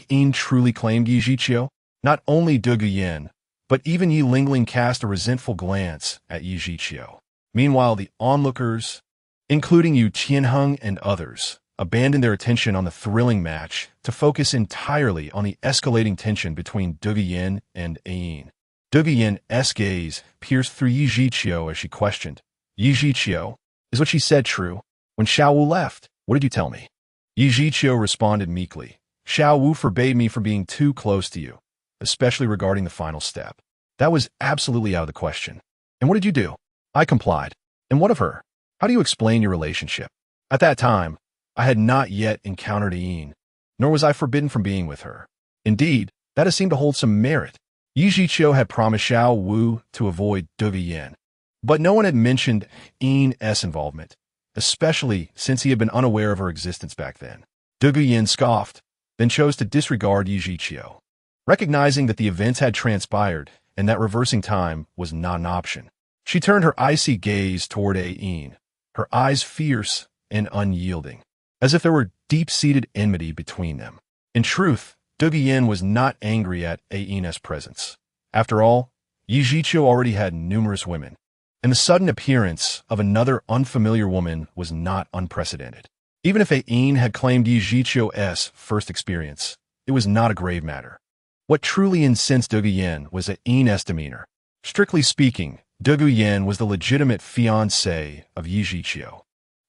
Yin truly claimed Yi Zhiqiu? Not only Dugu Yin, but even Yi Lingling cast a resentful glance at Yi Zhiqiu. Meanwhile, the onlookers, including Yu Qianheng and others, abandoned their attention on the thrilling match to focus entirely on the escalating tension between Dugu Yin and Ayin. Dugu Yin's gaze pierced through Yi Zhiqiu as she questioned, "Yi Zhiqiu, is what she said true? When Xiao Wu left, what did you tell me?" Yi Zhiqiu responded meekly, "Xiao Wu forbade me from being too close to you, especially regarding the final step. That was absolutely out of the question. And what did you do?" "I complied." "And what of her? How do you explain your relationship?" "At that time, I had not yet encountered Ayin, nor was I forbidden from being with her. Indeed, that has seemed to hold some merit." Yi Zhiqiu had promised Xiao Wu to avoid Dugu Yin, but no one had mentioned Ayin's involvement, especially since he had been unaware of her existence back then. Dugu Yin scoffed, then chose to disregard Yi Zhiqiu. Recognizing that the events had transpired and that reversing time was not an option, she turned her icy gaze toward Ayin, her eyes fierce and unyielding, as if there were deep-seated enmity between them. In truth, Dugu Yin was not angry at Ayin's presence. After all, Yi Zhiqiu already had numerous women, and the sudden appearance of another unfamiliar woman was not unprecedented. Even if Ayin had claimed Yi Zhiqiu's first experience, it was not a grave matter. What truly incensed Dugu Yin was Ayin's demeanor. Strictly speaking, Dugu Yin was the legitimate fiancé of Yi Zhiqiu,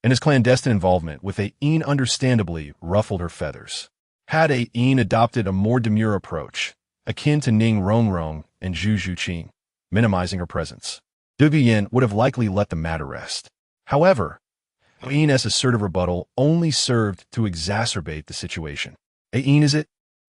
and his clandestine involvement with Ayin understandably ruffled her feathers. Had Ayin adopted a more demure approach, akin to Ning Rongrong and Zhu Zhuqing, minimizing her presence, Dugu Yin would have likely let the matter rest. However, Ayin's assertive rebuttal only served to exacerbate the situation. "Ayin, is it?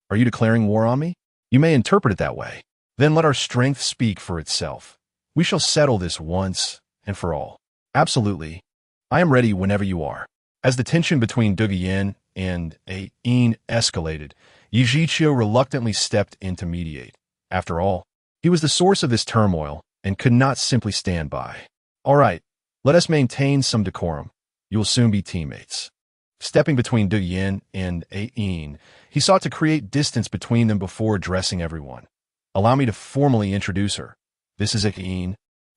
Are you declaring war on me? You may interpret it that way. Then let our strength speak for itself. We shall settle this once and for all." "Absolutely. I am ready whenever you are." As the tension between Dugu Yin and Ayin escalated, Yi Zhiqiu reluctantly stepped in to mediate. After all, he was the source of this turmoil and could not simply stand by. "All right, let us maintain some decorum. You will soon be teammates." Stepping between Dugu Yin and Ayin, he sought to create distance between them before addressing everyone. "Allow me to formally introduce her. This is Ayin,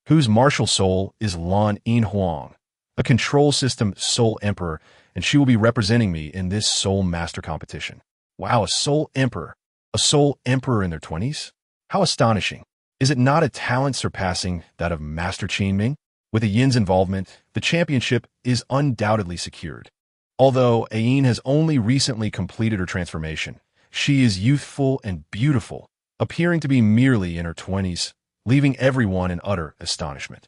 whose martial soul is Lan Yin Huang, a control system Soul Emperor, and she will be representing me in this Soul Master competition." Wow, a Soul Emperor. A Soul Emperor in their 20s? How astonishing. Is it not a talent surpassing that of Master Qin Ming? With Ayin's involvement, the championship is undoubtedly secured. Although Ayin has only recently completed her transformation, she is youthful and beautiful, appearing to be merely in her 20s, leaving everyone in utter astonishment.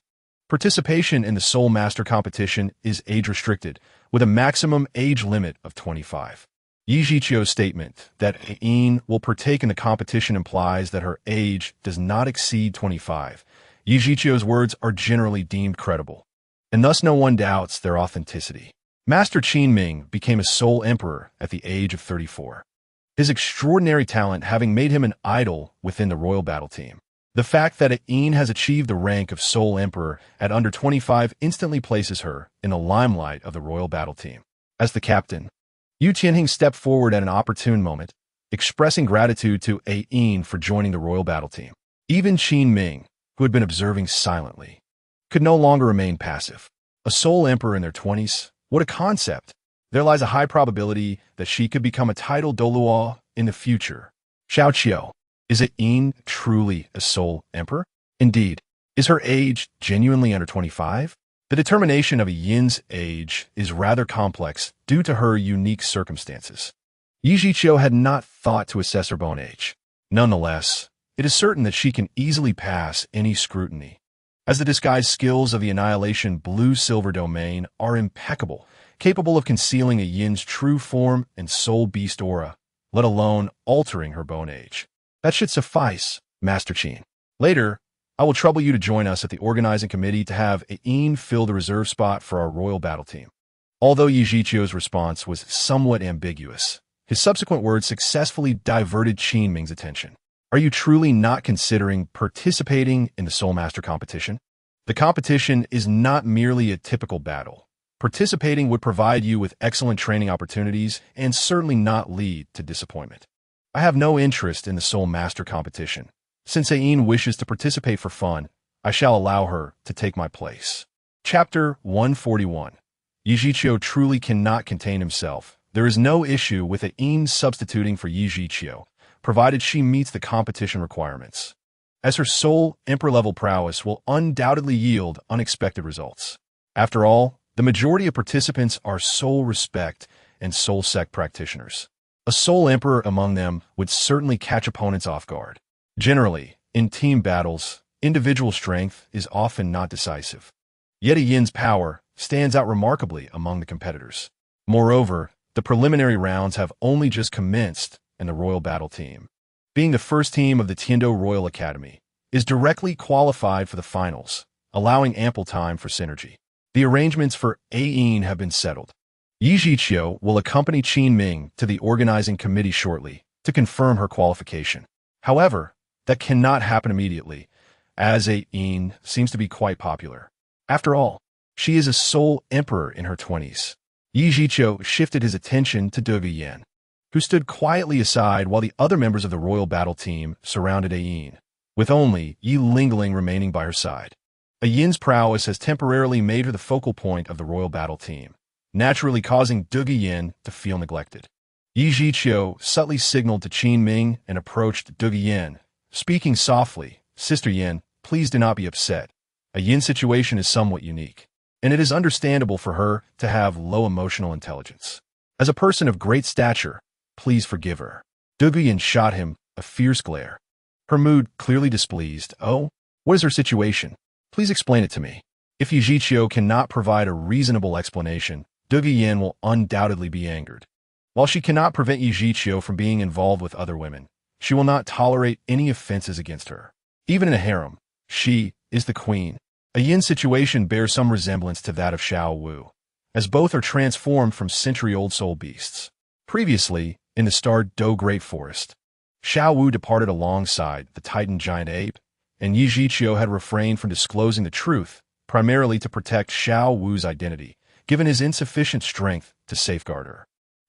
Participation in the Soul Master competition is age-restricted, with a maximum age limit of 25. Yi Zhiqiu's statement that Ain will partake in the competition implies that her age does not exceed 25. Yi Zhiqiu's words are generally deemed credible, and thus no one doubts their authenticity. Master Qin Ming became a Soul Emperor at the age of 34. His extraordinary talent having made him an idol within the royal battle team. The fact that Ain has achieved the rank of Soul Emperor at under 25 instantly places her in the limelight of the royal battle team. As the captain, Yu Tianhing stepped forward at an opportune moment, expressing gratitude to Ain for joining the royal battle team. Even Qin Ming, who had been observing silently, could no longer remain passive. A Soul Emperor in their 20s? What a concept! There lies a high probability that she could become a titled Douluo in the future. Xiao Qiu. Is Ain truly a Soul Emperor? Indeed. Is her age genuinely under 25? The determination of a Yin's age is rather complex due to her unique circumstances. Yi Zhiqiu had not thought to assess her bone age. Nonetheless, it is certain that she can easily pass any scrutiny, as the disguised skills of the Annihilation Blue-Silver domain are impeccable, capable of concealing a Yin's true form and soul beast aura, let alone altering her bone age. That should suffice, Master Qin. Later, I will trouble you to join us at the organizing committee to have Ain fill the reserve spot for our royal battle team. Although Yi Zhiqiu's response was somewhat ambiguous, his subsequent words successfully diverted Qin Ming's attention. Are you truly not considering participating in the Soul Master competition? The competition is not merely a typical battle. Participating would provide you with excellent training opportunities and certainly not lead to disappointment. I have no interest in the Soul Master competition. Since Ain wishes to participate for fun, I shall allow her to take my place. Chapter 141. Yi Zhiqiu truly cannot contain himself. There is no issue with Ain substituting for Yi Zhiqiu, provided she meets the competition requirements, as her Soul Emperor-level prowess will undoubtedly yield unexpected results. After all, the majority of participants are Soul Respect and Soul Sect practitioners. A Soul Emperor among them would certainly catch opponents off guard. Generally, in team battles, individual strength is often not decisive. Yet a Yin's power stands out remarkably among the competitors. Moreover, the preliminary rounds have only just commenced, and the royal battle team, being the first team of the Tiando Royal Academy, is directly qualified for the finals, allowing ample time for synergy. The arrangements for Ain have been settled. Yi Zhiqiu will accompany Qin Ming to the organizing committee shortly to confirm her qualification. However, that cannot happen immediately, as Ain seems to be quite popular. After all, she is a Soul Emperor in her 20s. Yi Zhiqiu shifted his attention to Douluo Yan, who stood quietly aside while the other members of the royal battle team surrounded Ain, with only Yi Lingling remaining by her side. A Yin's prowess has temporarily made her the focal point of the royal battle team, naturally causing Douluo Yan to feel neglected. Yi Zhiqiu subtly signaled to Qin Ming and approached Douluo Yan, speaking softly, "Sister Yan, please do not be upset. A Yin situation is somewhat unique, and it is understandable for her to have low emotional intelligence. As a person of great stature, please forgive her." Douluo Yan shot him a fierce glare, her mood clearly displeased. "Oh, what is her situation? Please explain it to me." If Yi Zhiqiu cannot provide a reasonable explanation, Douluo Yan will undoubtedly be angered. While she cannot prevent Yi Zhiqiu from being involved with other women, she will not tolerate any offenses against her. Even in a harem, she is the queen. A Yin situation bears some resemblance to that of Xiao Wu, as both are transformed from century-old soul beasts. Previously, in the starred Do Great Forest, Xiao Wu departed alongside the Titan giant ape, and Yi Zhiqiu had refrained from disclosing the truth, primarily to protect Xiao Wu's identity, given his insufficient strength to safeguard her.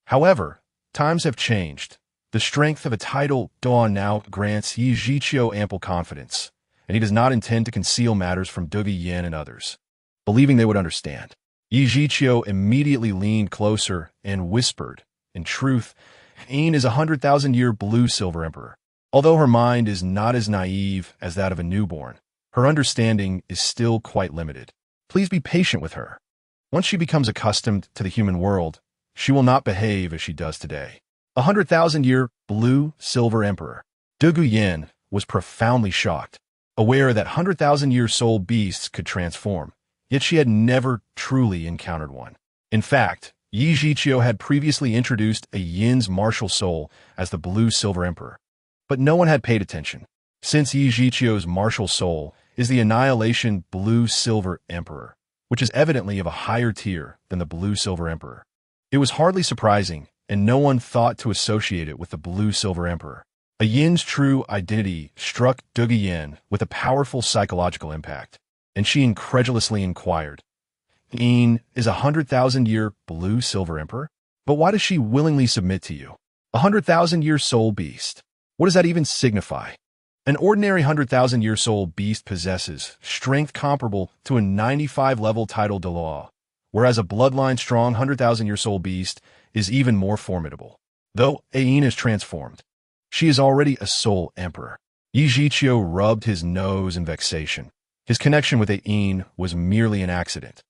However, times have changed. The strength of a title Dawn now grants Yi Zhiqiu ample confidence, and he does not intend to conceal matters from Douluo Yan and others, believing they would understand. Yi Zhiqiu immediately leaned closer and whispered, "In truth, Ain is a 100,000-year blue-silver emperor. Although her mind is not as naive as that of a newborn, her understanding is still quite limited. Please be patient with her. Once she becomes accustomed to the human world, she will not behave as she does today." 100,000-year blue-silver emperor. Douluo Yan was profoundly shocked. aware that 100,000-year soul beasts could transform, yet she had never truly encountered one. In fact, Yi Zhiqiu had previously introduced a Yin's martial soul as the Blue-Silver Emperor, but no one had paid attention. Since Yi Zhiqiu's martial soul is the Annihilation Blue-Silver Emperor, which is evidently of a higher tier than the Blue-Silver Emperor, it was hardly surprising, and no one thought to associate it with the Blue-Silver Emperor. A Yin's true identity struck Duge Yin with a powerful psychological impact, and she incredulously inquired, Yin is a 100,000-year Blue-Silver Emperor? But why does she willingly submit to you? A 100,000-year soul beast. What does that even signify? An ordinary 100,000-year soul beast possesses strength comparable to a 95-level title Douluo, whereas a bloodline-strong 100,000-year soul beast is even more formidable. Though Yin is transformed, she is already a soul emperor. Yi Zhiqiu rubbed his nose in vexation. His connection with Yin was merely an accident.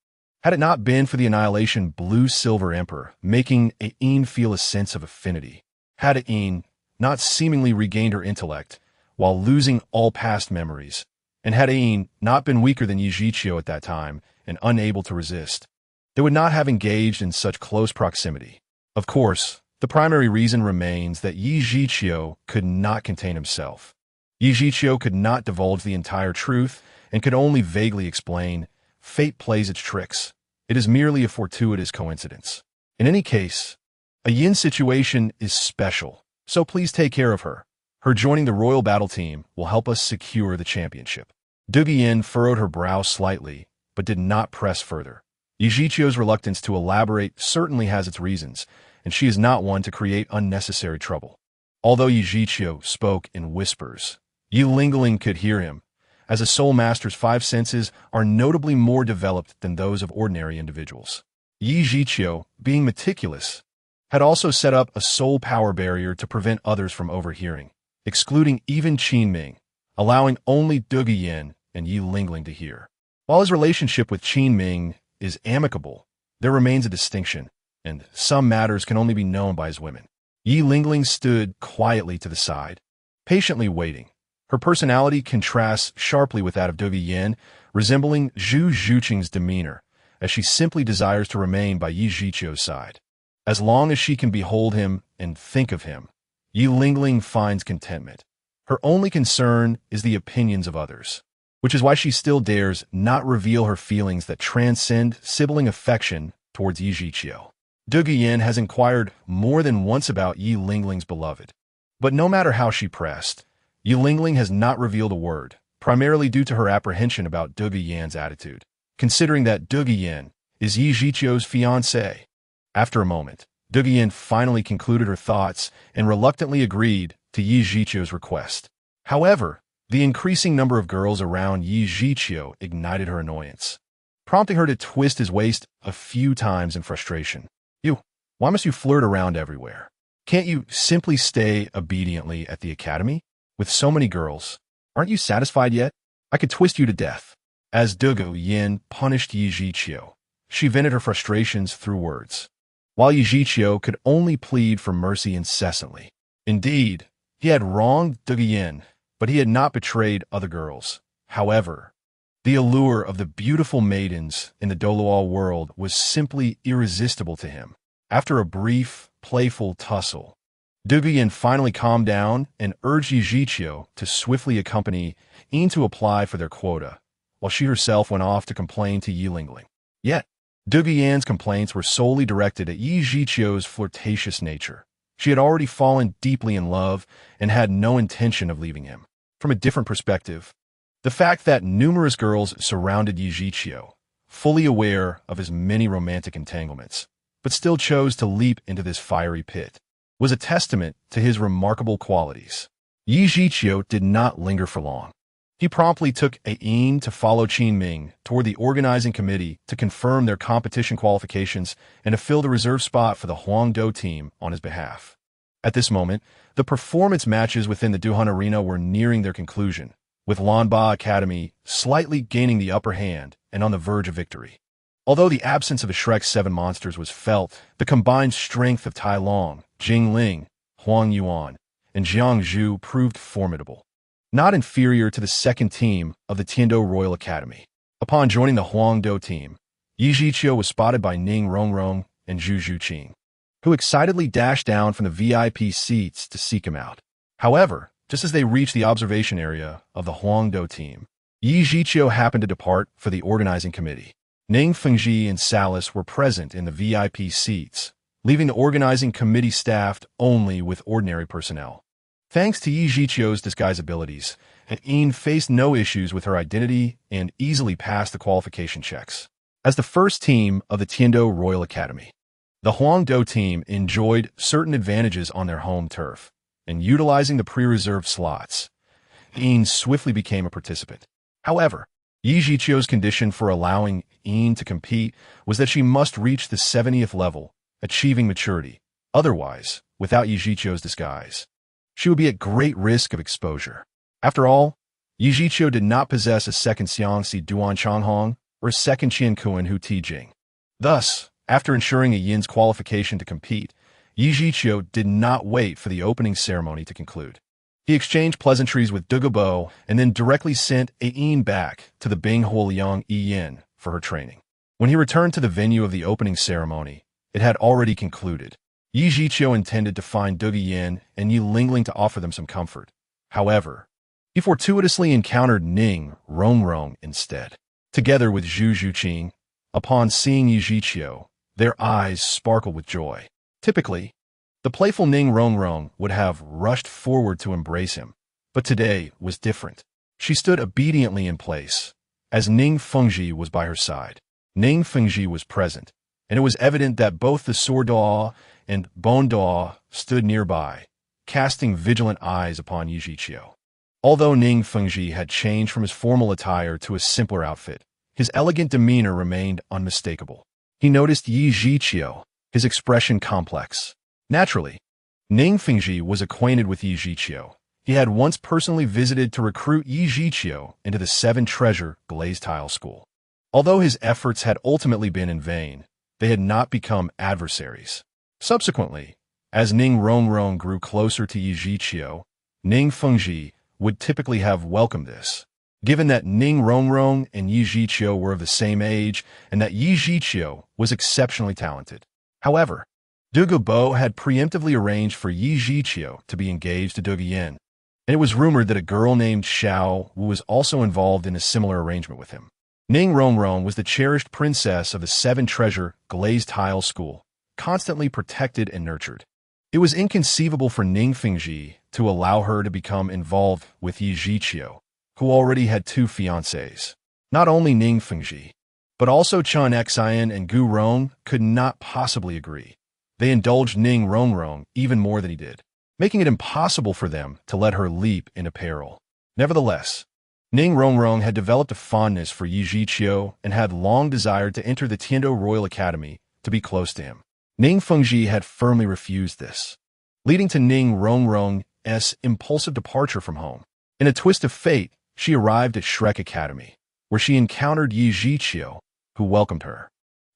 Had it not been for the Annihilation Blue-Silver Emperor making Yin feel a sense of affinity, had Yin not seemingly regained her intellect while losing all past memories, and had Yin not been weaker than Yi Zhiqiu at that time and unable to resist, they would not have engaged in such close proximity. Of course, the primary reason remains that Yi Zhiqiu could not contain himself. Yi Zhiqiu could not divulge the entire truth and could only vaguely explain, fate plays its tricks. It is merely a fortuitous coincidence. In any case, a Yin situation is special, so please take care of her. Her joining the royal battle team will help us secure the championship. Duge Yin furrowed her brow slightly, but did not press further. Yi Zhiqiu's reluctance to elaborate certainly has its reasons, and she is not one to create unnecessary trouble. Although Yi Zhiqiu spoke in whispers, Yi Lingling could hear him, as a soul master's 5 senses are notably more developed than those of ordinary individuals. Yi Zhiqiu, being meticulous, had also set up a soul power barrier to prevent others from overhearing, excluding even Qin Ming, allowing only Duge Yin and Yi Lingling to hear. While his relationship with Qin Ming is amicable, there remains a distinction, and some matters can only be known by his women. Yi Lingling stood quietly to the side, patiently waiting. Her personality contrasts sharply with that of Duge Yin, resembling Zhu Zhuqing's demeanor, as she simply desires to remain by Yi Zhiqiu's side. As long as she can behold him and think of him, Yi Lingling finds contentment. Her only concern is the opinions of others, which is why she still dares not reveal her feelings that transcend sibling affection towards Yi Zhiqiu. Duge Yin has inquired more than once about Yi Lingling's beloved, but no matter how she pressed, Yi Lingling has not revealed a word, primarily due to her apprehension about Duge Yin's attitude, considering that Duge Yin is Yi Zhiqiu's fiancé. After a moment, Duge Yin finally concluded her thoughts and reluctantly agreed to Yi Zhiqiu's request. However, the increasing number of girls around Yi Zhiqiu ignited her annoyance, prompting her to twist his waist a few times in frustration. Why must you flirt around everywhere? Can't you simply stay obediently at the academy? With so many girls, aren't you satisfied yet? I could twist you to death. As Duge Yin punished Yi Zhiqiu, she vented her frustrations through words, while Yi Zhiqiu could only plead for mercy incessantly. Indeed, he had wronged Duge Yin, but he had not betrayed other girls. However, the allure of the beautiful maidens in the Douluo world was simply irresistible to him. After a brief, playful tussle, Duge Yin finally calmed down and urged Yi Zhiqiu to swiftly accompany Yin to apply for their quota, while she herself went off to complain to Yi Lingling. Yet, Duge Yin's complaints were solely directed at Yi Zhiqiu's flirtatious nature. She had already fallen deeply in love and had no intention of leaving him. From a different perspective, the fact that numerous girls surrounded Yi Zhiqiu, fully aware of his many romantic entanglements, but still chose to leap into this fiery pit, was a testament to his remarkable qualities. Yi Zhiqiu did not linger for long. He promptly took Yin to follow Qin Ming toward the organizing committee to confirm their competition qualifications and to fill the reserve spot for the Hongjun team on his behalf. At this moment, the performance matches within the Duhan Arena were nearing their conclusion, with Lanba Academy slightly gaining the upper hand and on the verge of victory. Although the absence of a Shrek's 7 monsters was felt, the combined strength of Tai Long, Jing Ling, Huang Yuan, and Jiang Zhu proved formidable. not inferior to the second team of the Tiando Royal Academy. Upon joining the Huangdo team, Yi Zhiqiu was spotted by Ning Rongrong and Zhu Zhuqing, who excitedly dashed down from the VIP seats to seek him out. However, just as they reached the observation area of the Huangdo team, Yi Zhiqiu happened to depart for the organizing committee. Ning Fengji and Salis were present in the VIP seats, leaving the organizing committee staffed only with ordinary personnel. Thanks to Yi Zhiqiu's disguise abilities, Yin faced no issues with her identity and easily passed the qualification checks. As the first team of the Tiando Royal Academy, the Huangdo team enjoyed certain advantages on their home turf, and utilizing the pre-reserved slots, Yin swiftly became a participant. However, Yi Zhiqiu's condition for allowing Yin to compete was that she must reach the 70th level, achieving maturity. Otherwise, without Yi Zhiqiu's disguise, she would be at great risk of exposure. After all, Yi Zhiqiu did not possess a second Xiangxi Duan Changhong or a second Qian Kuan Hu Tijing. Thus, after ensuring a Yin's qualification to compete, Yi Zhiqiu did not wait for the opening ceremony to conclude. He exchanged pleasantries with Douluo and then directly sent Yin back to the Bing Huoliang Yin for her training. When he returned to the venue of the opening ceremony, it had already concluded. Yi Zhiqiu intended to find Dogu Yin and Yi Lingling to offer them some comfort. However, he fortuitously encountered Ning Rongrong instead. Together with Zhu Zhuqing, upon seeing Yi Zhiqiu, their eyes sparkled with joy. Typically, the playful Ning Rongrong would have rushed forward to embrace him, but today was different. She stood obediently in place, as Ning Fengji was by her side. Ning Fengji was present, and it was evident that both the Sword Douluo and Bone Douluo stood nearby, casting vigilant eyes upon Yi Zhiqiu. Although Ning Fengji had changed from his formal attire to a simpler outfit, his elegant demeanor remained unmistakable. He noticed Yi Zhiqiu, his expression complex. Naturally, Ning Fengji was acquainted with Yi Zhiqiu. He had once personally visited to recruit Yi Zhiqiu into the Seven Treasure Glazed Tile School. Although his efforts had ultimately been in vain, they had not become adversaries. Subsequently, as Ning Rongrong grew closer to Yi Zhiqiu, Ning Fengji would typically have welcomed this. Given that Ning Rongrong and Yi Zhiqiu were of the same age and that Yi Zhiqiu was exceptionally talented. However, Douluo had preemptively arranged for Yi Zhiqiu to be engaged to Dogu Yin, and it was rumored that a girl named Xiao Wu was also involved in a similar arrangement with him. Ning Rongrong was the cherished princess of the Seven Treasure Glazed Tile School, constantly protected and nurtured. It was inconceivable for Ning Fengji to allow her to become involved with Yi Zhiqiu, who already had two fiancés. Not only Ning Fengji, but also Chen Xian and Gu Rong could not possibly agree. They indulged Ning Rongrong even more than he did, making it impossible for them to let her leap into peril. Nevertheless, Ning Rongrong had developed a fondness for Yi Zhiqiu and had long desired to enter the Tiando Royal Academy to be close to him. Ning Fengji had firmly refused this, leading to Ning Rongrong's impulsive departure from home. In a twist of fate, she arrived at Shrek Academy, where she encountered Yi Zhiqiu, who welcomed her.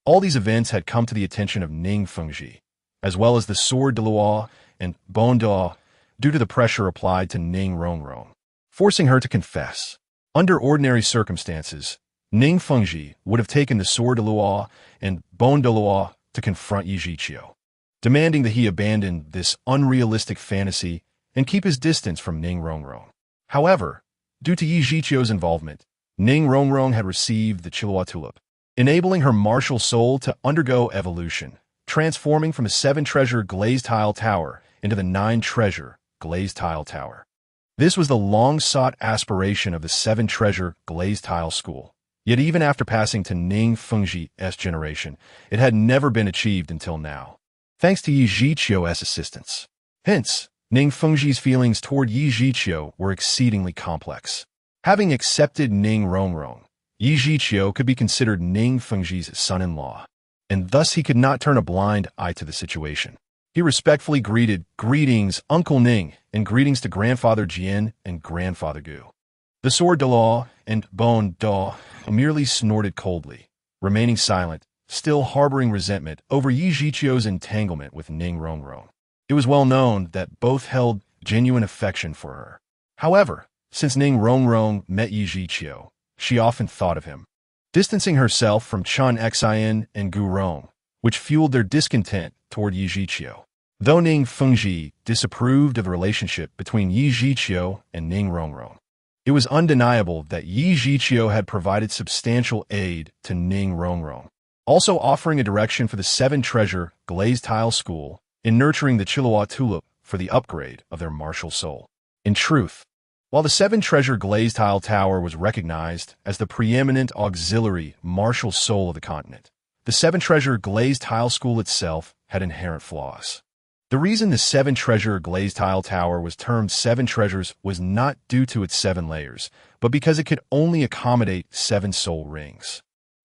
All these events had come to the attention of Ning Fengji, as well as the Sword Douluo and Bone Douluo, due to the pressure applied to Ning Rongrong, forcing her to confess. Under ordinary circumstances, Ning Fengji would have taken the Sword Douluo and Bone Douluo to confront Yi Zhiqiu, demanding that he abandon this unrealistic fantasy and keep his distance from Ning Rongrong. However, due to Yi Zhiqiu's involvement, Ning Rongrong had received the Chilhua Tulip, enabling her martial soul to undergo evolution, transforming from a 7-treasure glazed tile tower into the 9-treasure glazed tile tower. This was the long-sought aspiration of the 7-treasure glazed tile school. Yet even after passing to Ning Fengji's generation, it had never been achieved until now, thanks to Yi Zhiqiu's assistance. Hence, Ning Fengji's feelings toward Yi Zhiqiu were exceedingly complex. Having accepted Ning Rongrong, Yi Zhiqiu could be considered Ning Fengji's son-in-law, and thus he could not turn a blind eye to the situation. He respectfully greeted, "Greetings, Uncle Ning," and greetings to Grandfather Jian and Grandfather Gu. The Sword Douluo and Bone Douluo merely snorted coldly, remaining silent, still harboring resentment over Yi Zhiqiu's entanglement with Ning Rongrong. It was well known that both held genuine affection for her. However, Since Ning Rongrong met Yi Zhiqiu, she often thought of him, distancing herself from Chun Xian and Gu Rong, which fueled their discontent toward Yi Zhiqiu. Though Ning Fengji disapproved of the relationship between Yi Zhiqiu and Ning Rongrong, it was undeniable that Yi Zhiqiu had provided substantial aid to Ning Rongrong, also offering a direction for the Seven Treasure Glazed Tile School in nurturing the Chilua Tulip for the upgrade of their martial soul. In truth, while the Seven Treasure Glazed Tile Tower was recognized as the preeminent auxiliary martial soul of the continent, the Seven Treasure Glazed Tile School itself had inherent flaws. The reason the Seven Treasure Glazed Tile Tower was termed Seven Treasures was not due to its 7 layers, but because it could only accommodate 7 soul rings,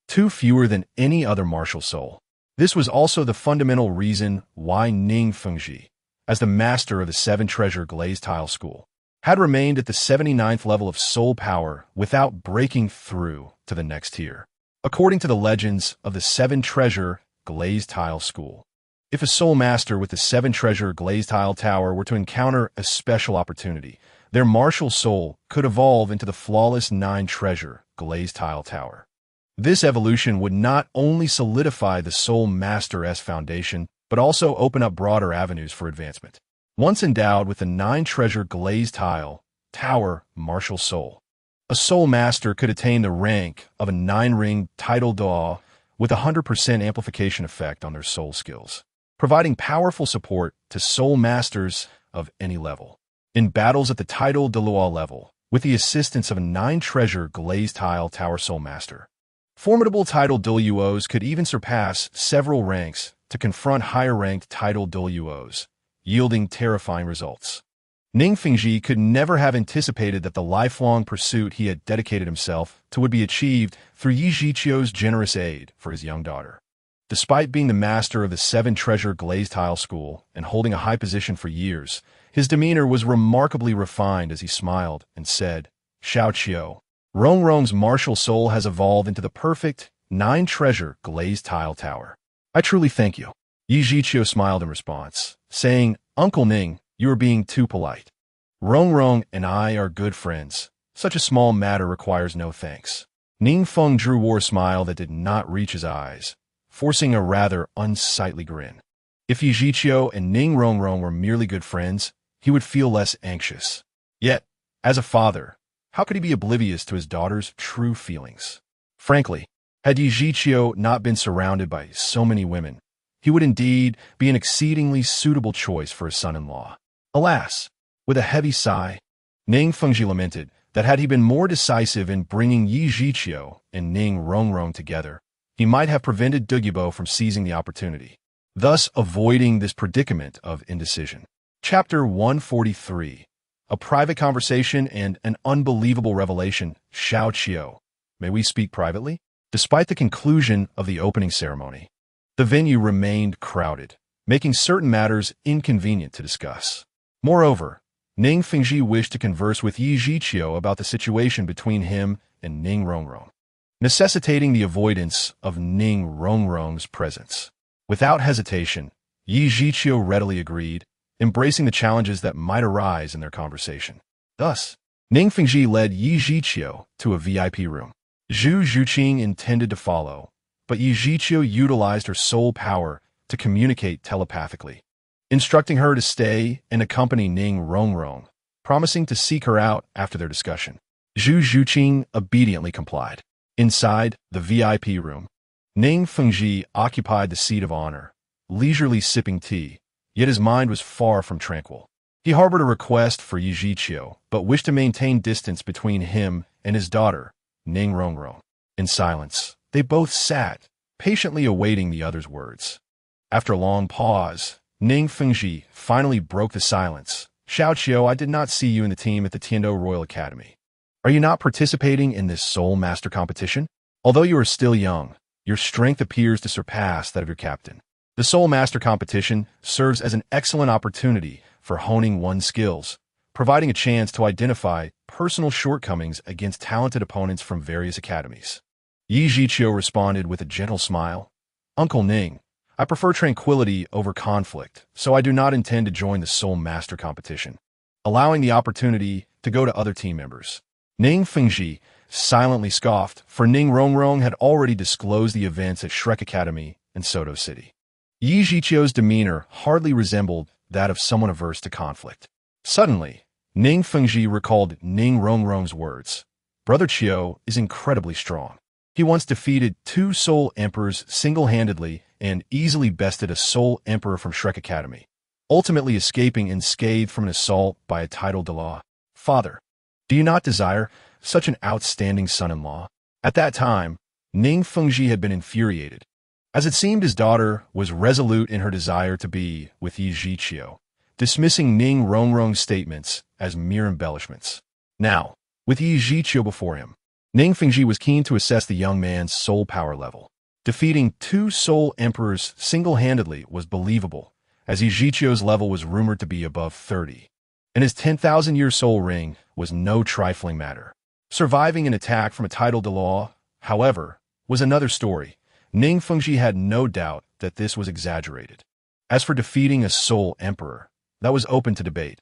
2 fewer than any other martial soul. This was also the fundamental reason why Ning Fengji, as the master of the Seven Treasure Glazed Tile School, had remained at the 79th level of soul power without breaking through to the next tier. According to the legends of the Seven Treasure Glazed Tile School, if a soul master with the Seven Treasure Glazed Tile Tower were to encounter a special opportunity, their martial soul could evolve into the flawless 9 Treasure Glazed Tile Tower. This evolution would not only solidify the soul master's foundation, but also open up broader avenues for advancement. Once endowed with the 9 Treasure Glazed Tile Tower martial soul, a soul master could attain the rank of a 9-ring title Douluo with a 100% amplification effect on their soul skills, providing powerful support to soul masters of any level. In battles at the title Douluo level, with the assistance of a 9 Treasure Glazed Tile Tower soul master, formidable title Douluos could even surpass several ranks to confront higher-ranked title Douluos, yielding terrifying results. Ning Fengji could never have anticipated that the lifelong pursuit he had dedicated himself to would be achieved through Yi Zhiqiu's generous aid for his young daughter. Despite being the master of the Seven Treasure Glazed Tile School and holding a high position for years, his demeanor was remarkably refined as he smiled and said, "Xiaoqiu, Rongrong's martial soul has evolved into the perfect 9 Treasure Glazed Tile Tower. I truly thank you." Yi Zhiqiu smiled in response, saying, "Uncle Ning, you are being too polite. Rongrong and I are good friends. Such a small matter requires no thanks." Ning Feng wore a smile that did not reach his eyes, forcing a rather unsightly grin. If Yi Zhiqiu and Ning Rongrong were merely good friends, he would feel less anxious. Yet, as a father, how could he be oblivious to his daughter's true feelings? Frankly, had Yi Zhiqiu not been surrounded by so many women, he would indeed be an exceedingly suitable choice for his son-in-law. Alas, with a heavy sigh, Ning Fengji lamented that had he been more decisive in bringing Yi Zhiqiu and Ning Rongrong together, he might have prevented Douluo from seizing the opportunity, thus avoiding this predicament of indecision. Chapter 143. A private conversation and an unbelievable revelation. Xiaoqiu, may we speak privately? Despite the conclusion of the opening ceremony, the venue remained crowded, making certain matters inconvenient to discuss. Moreover, Ning Fengji wished to converse with Yi Zhiqiu about the situation between him and Ning Rongrong, necessitating the avoidance of Ning Rongrong's presence. Without hesitation, Yi Zhiqiu readily agreed, embracing the challenges that might arise in their conversation. Thus, Ning Fengji led Yi Zhiqiu to a VIP room. Zhu Zhuqing intended to follow, but Yi Zhiqiu utilized her soul power to communicate telepathically, instructing her to stay and accompany Ning Rongrong, promising to seek her out after their discussion. Zhu Zhuqing obediently complied. Inside the VIP room, Ning Fengji occupied the seat of honor, leisurely sipping tea, yet his mind was far from tranquil. He harbored a request for Yi Zhiqiu, but wished to maintain distance between him and his daughter, Ning Rongrong. In silence, they both sat, patiently awaiting the other's words. After a long pause, Ning Fengji finally broke the silence. "Xiaoqiu, I did not see you in the team at the Tiando Royal Academy. Are you not participating in this Soul Master competition? Although you are still young, your strength appears to surpass that of your captain. The Soul Master competition serves as an excellent opportunity for honing one's skills, providing a chance to identify personal shortcomings against talented opponents from various academies." Yi Zhiqiu responded with a gentle smile. "Uncle Ning, I prefer tranquility over conflict, so I do not intend to join the Soul Master competition. Allowing the opportunity to go to other team members. Ning Fengji silently scoffed, for Ning Rongrong had already disclosed the events at Shrek Academy in Soto City. Yi Zhiqiu's demeanor hardly resembled that of someone averse to conflict. Suddenly, Ning Fengji recalled Ning Rongrong's words. Brother Qiu is incredibly strong. He once defeated 2 Soul Emperors single-handedly and easily bested a Soul Emperor from Shrek Academy, ultimately escaping unscathed from an assault by a titled Douluo. Father, do you not desire such an outstanding son-in-law? At that time, Ning Fengji had been infuriated, as it seemed his daughter was resolute in her desire to be with Yi Zhiqiu, dismissing Ning Rongrong's statements as mere embellishments. Now, with Yi Zhiqiu before him, Ning Fengji was keen to assess the young man's soul power level. Defeating 2 Soul Emperors single-handedly was believable, as Yi Zhiqiu's level was rumored to be above 30, and his 10,000-year soul ring was no trifling matter. Surviving an attack from a titled Douluo, however, was another story. Ning Fengji had no doubt that this was exaggerated. As for defeating a Soul Emperor, that was open to debate.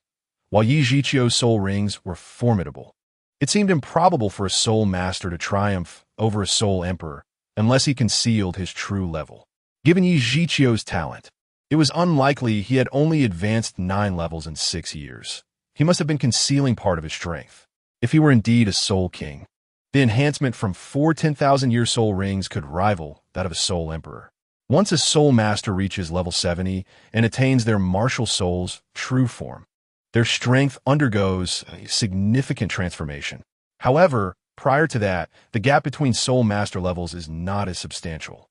While Yi Zhiqiu's soul rings were formidable, it seemed improbable for a Soul Master to triumph over a Soul Emperor unless he concealed his true level. Given Yi Zhiqiu's talent, it was unlikely he had only advanced 9 levels in 6 years. He must have been concealing part of his strength. If he were indeed a Soul King, the enhancement from 4 10,000-year soul rings could rival that of a Soul Emperor. Once a Soul Master reaches level 70 and attains their martial soul's true form, their strength undergoes a significant transformation. However, prior to that, the gap between Soul Master levels is not as substantial.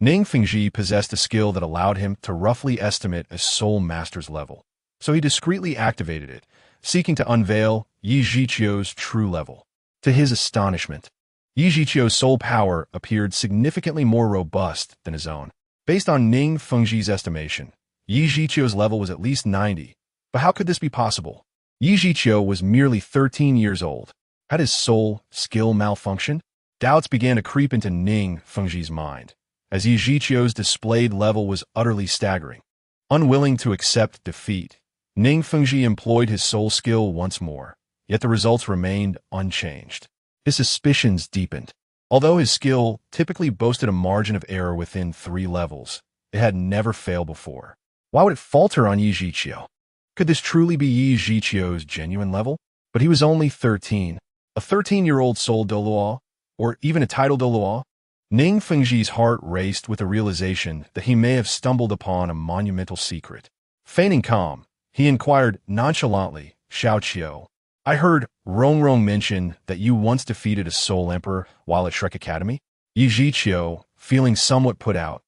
Ning Fengji possessed a skill that allowed him to roughly estimate a Soul Master's level, so he discreetly activated it, seeking to unveil Yi Zhiqiu's true level. To his astonishment, Yi Zhiqiu's soul power appeared significantly more robust than his own. Based on Ning Fengji's estimation, Yi Zhiqiu's level was at least 90. But how could this be possible? Yi Zhiqiu was merely 13 years old. Had his soul skill malfunctioned? Doubts began to creep into Ning Fengji's mind, as Yi Zhiqiu's displayed level was utterly staggering. Unwilling to accept defeat, Ning Fengji employed his soul skill once more, yet the results remained unchanged. His suspicions deepened. Although his skill typically boasted a margin of error within 3 levels, it had never failed before. Why would it falter on Yi Zhiqiu? Could this truly be Yi Zhiqiu's genuine level? But he was only 13. A 13-year-old soul Douluo, or even a title Douluo? Ning Fengji's heart raced with the realization that he may have stumbled upon a monumental secret. Feigning calm, he inquired nonchalantly, Xiao Qiu, I heard Rongrong mention that you once defeated a Soul Emperor while at Shrek Academy? Yi Zhiqiu, feeling somewhat put out,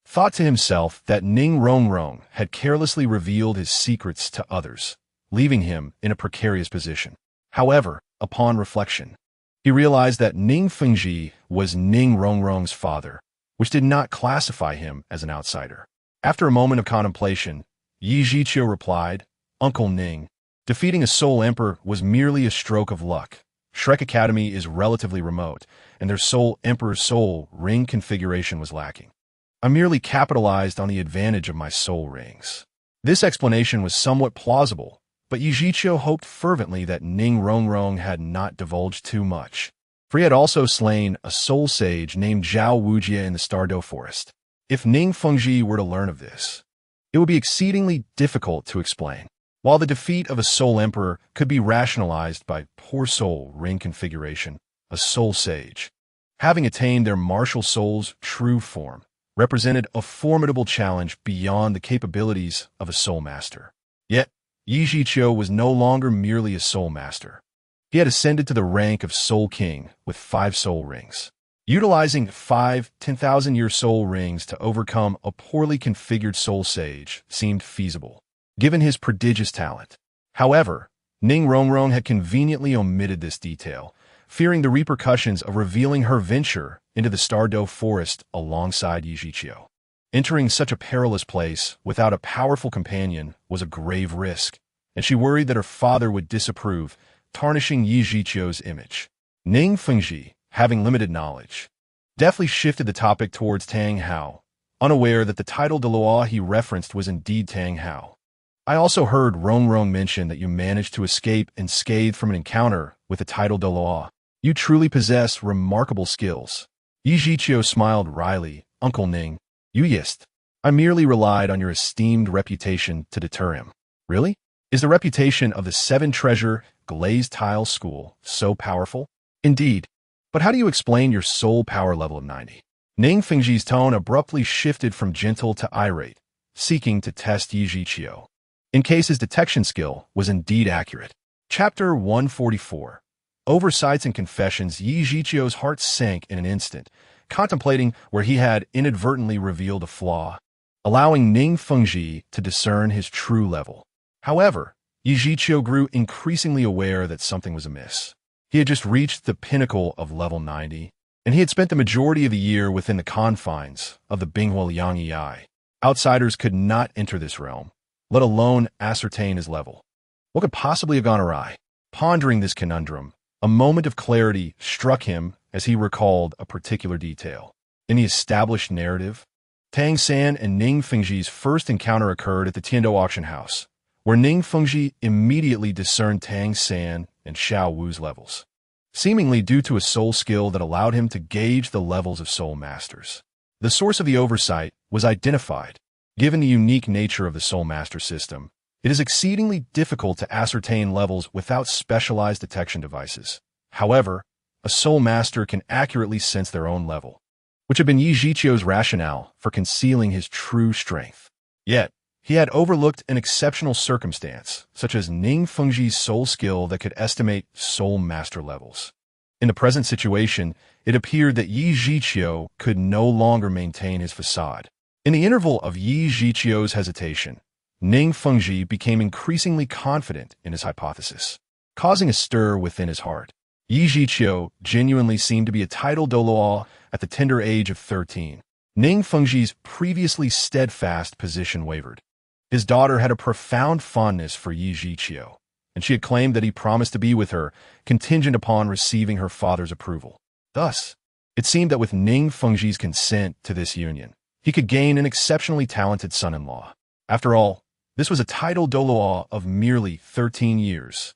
thought to himself that Ning Rongrong had carelessly revealed his secrets to others, leaving him in a precarious position. However, upon reflection, he realized that Ning Fengji was Ning Rongrong's father, which did not classify him as an outsider. After a moment of contemplation, Yi Zhiqiu replied, Uncle Ning, defeating a Soul Emperor was merely a stroke of luck. Shrek Academy is relatively remote, and their Soul Emperor's soul ring configuration was lacking. I merely capitalized on the advantage of my soul rings. This explanation was somewhat plausible, but Yi Zhiqiu hoped fervently that Ning Rongrong had not divulged too much, for he had also slain a soul sage named Zhao Wujie in the Stardow Forest. If Ning Fengji were to learn of this, it would be exceedingly difficult to explain. While the defeat of a Soul Emperor could be rationalized by poor soul ring configuration, a soul sage, having attained their martial soul's true form, represented a formidable challenge beyond the capabilities of a Soul Master. Yet, Yi Zhiqiu was no longer merely a Soul Master. He had ascended to the rank of Soul King with 5 soul rings. Utilizing 5 10,000-year soul rings to overcome a poorly configured soul sage seemed feasible, given his prodigious talent. However, Ning Rongrong had conveniently omitted this detail, fearing the repercussions of revealing her venture into the Stardow Forest alongside Yi Zhiqiu. Entering such a perilous place without a powerful companion was a grave risk, and she worried that her father would disapprove, tarnishing Yi Zhiqiu's image. Ning Fengji, having limited knowledge, deftly shifted the topic towards Tang Hao, unaware that the title Douluo he referenced was indeed Tang Hao. I also heard Rong mention that you managed to escape unscathed from an encounter with the title Douluo. You truly possess remarkable skills. Yi Zhiqiu smiled wryly. Uncle Ning, you yist. I merely relied on your esteemed reputation to deter him. Really? Is the reputation of the Seven Treasure Glazed Tile School so powerful? Indeed. But how do you explain your soul power level of 90? Ning Fengji's tone abruptly shifted from gentle to irate, seeking to test Yi Zhiqiu, in case his detection skill was indeed accurate. Chapter 144. Oversights and Confessions. Yi Zhiqiu's heart sank in an instant, contemplating where he had inadvertently revealed a flaw, allowing Ning Fengji to discern his true level. However, Yi Zhiqiu grew increasingly aware that something was amiss. He had just reached the pinnacle of level 90, and he had spent the majority of the year within the confines of the Binghuo Yangyi. Outsiders could not enter this realm, let alone ascertain his level. What could possibly have gone awry? Pondering this conundrum, a moment of clarity struck him as he recalled a particular detail. In the established narrative, Tang San and Ning Fengji's first encounter occurred at the Tiando auction house, where Ning Fengji immediately discerned Tang San and Xiao Wu's levels, seemingly due to a soul skill that allowed him to gauge the levels of soul masters. The source of the oversight was identified. Given the unique nature of the soul master system, it is exceedingly difficult to ascertain levels without specialized detection devices. However, a soul master can accurately sense their own level, which had been Yi Zhiqiu's rationale for concealing his true strength. Yet, he had overlooked an exceptional circumstance, such as Ning Fengji's soul skill that could estimate soul master levels. In the present situation, it appeared that Yi Zhiqiu could no longer maintain his facade. In the interval of Yi Zhiqiu's hesitation, Ning Fengji became increasingly confident in his hypothesis, causing a stir within his heart. Yi Zhiqiu genuinely seemed to be a title Douluo at the tender age of 13. Ning Fengji's previously steadfast position wavered. His daughter had a profound fondness for Yi Zhiqiu, and she had claimed that he promised to be with her, contingent upon receiving her father's approval. Thus, it seemed that with Ning Fengji's consent to this union, he could gain an exceptionally talented son-in-law. After all, this was a title Douluo of merely 13 years.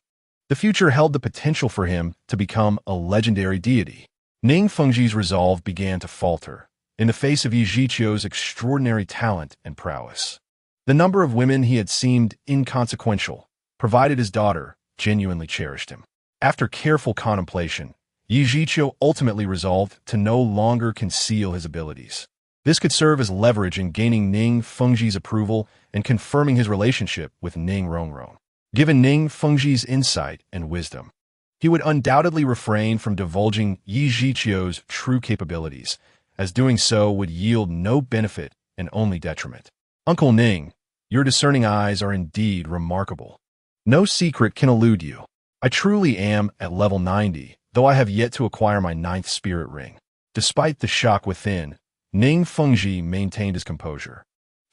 The future held the potential for him to become a legendary deity. Ning Fengji's resolve began to falter in the face of Yi Zhiqiu's extraordinary talent and prowess. The number of women he had seemed inconsequential, provided his daughter genuinely cherished him. After careful contemplation, Yi Zhiqiu ultimately resolved to no longer conceal his abilities. This could serve as leverage in gaining Ning Fengji's approval and confirming his relationship with Ning Rongrong. Given Ning Fengji's insight and wisdom, he would undoubtedly refrain from divulging Yi Zhiqiu's true capabilities, as doing so would yield no benefit and only detriment. Uncle Ning, your discerning eyes are indeed remarkable. No secret can elude you. I truly am at level 90, though I have yet to acquire my 9th spirit ring. Despite the shock within, Ning Fengji maintained his composure,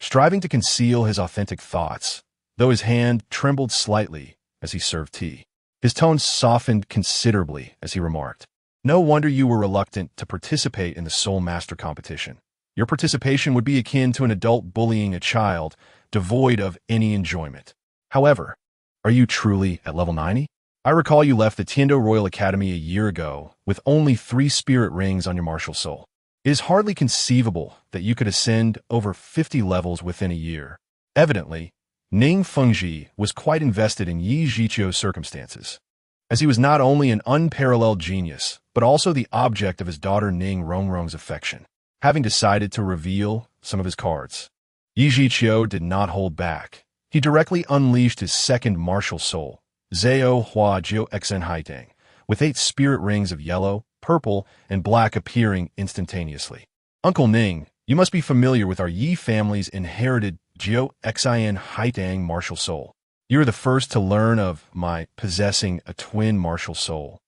striving to conceal his authentic thoughts, though his hand trembled slightly as he served tea. His tone softened considerably as he remarked, "No wonder you were reluctant to participate in the Soul Master competition. Your participation would be akin to an adult bullying a child, devoid of any enjoyment. However, are you truly at level 90? I recall you left the Tiando Royal Academy a year ago with only 3 spirit rings on your martial soul. It is hardly conceivable that you could ascend over 50 levels within a year." Evidently, Ning Fengji was quite invested in Yi Zhiqiu's circumstances, as he was not only an unparalleled genius, but also the object of his daughter Ning Rongrong's affection. Having decided to reveal some of his cards, Yi Zhiqiu did not hold back. He directly unleashed his second martial soul, Zhao Hua Jiu Xen Haitang, with 8 spirit rings of yellow, purple, and black appearing instantaneously. Uncle Ning, you must be familiar with our Yi family's inherited Jiu Xien Haitang martial soul. You are the first to learn of my possessing a twin martial soul,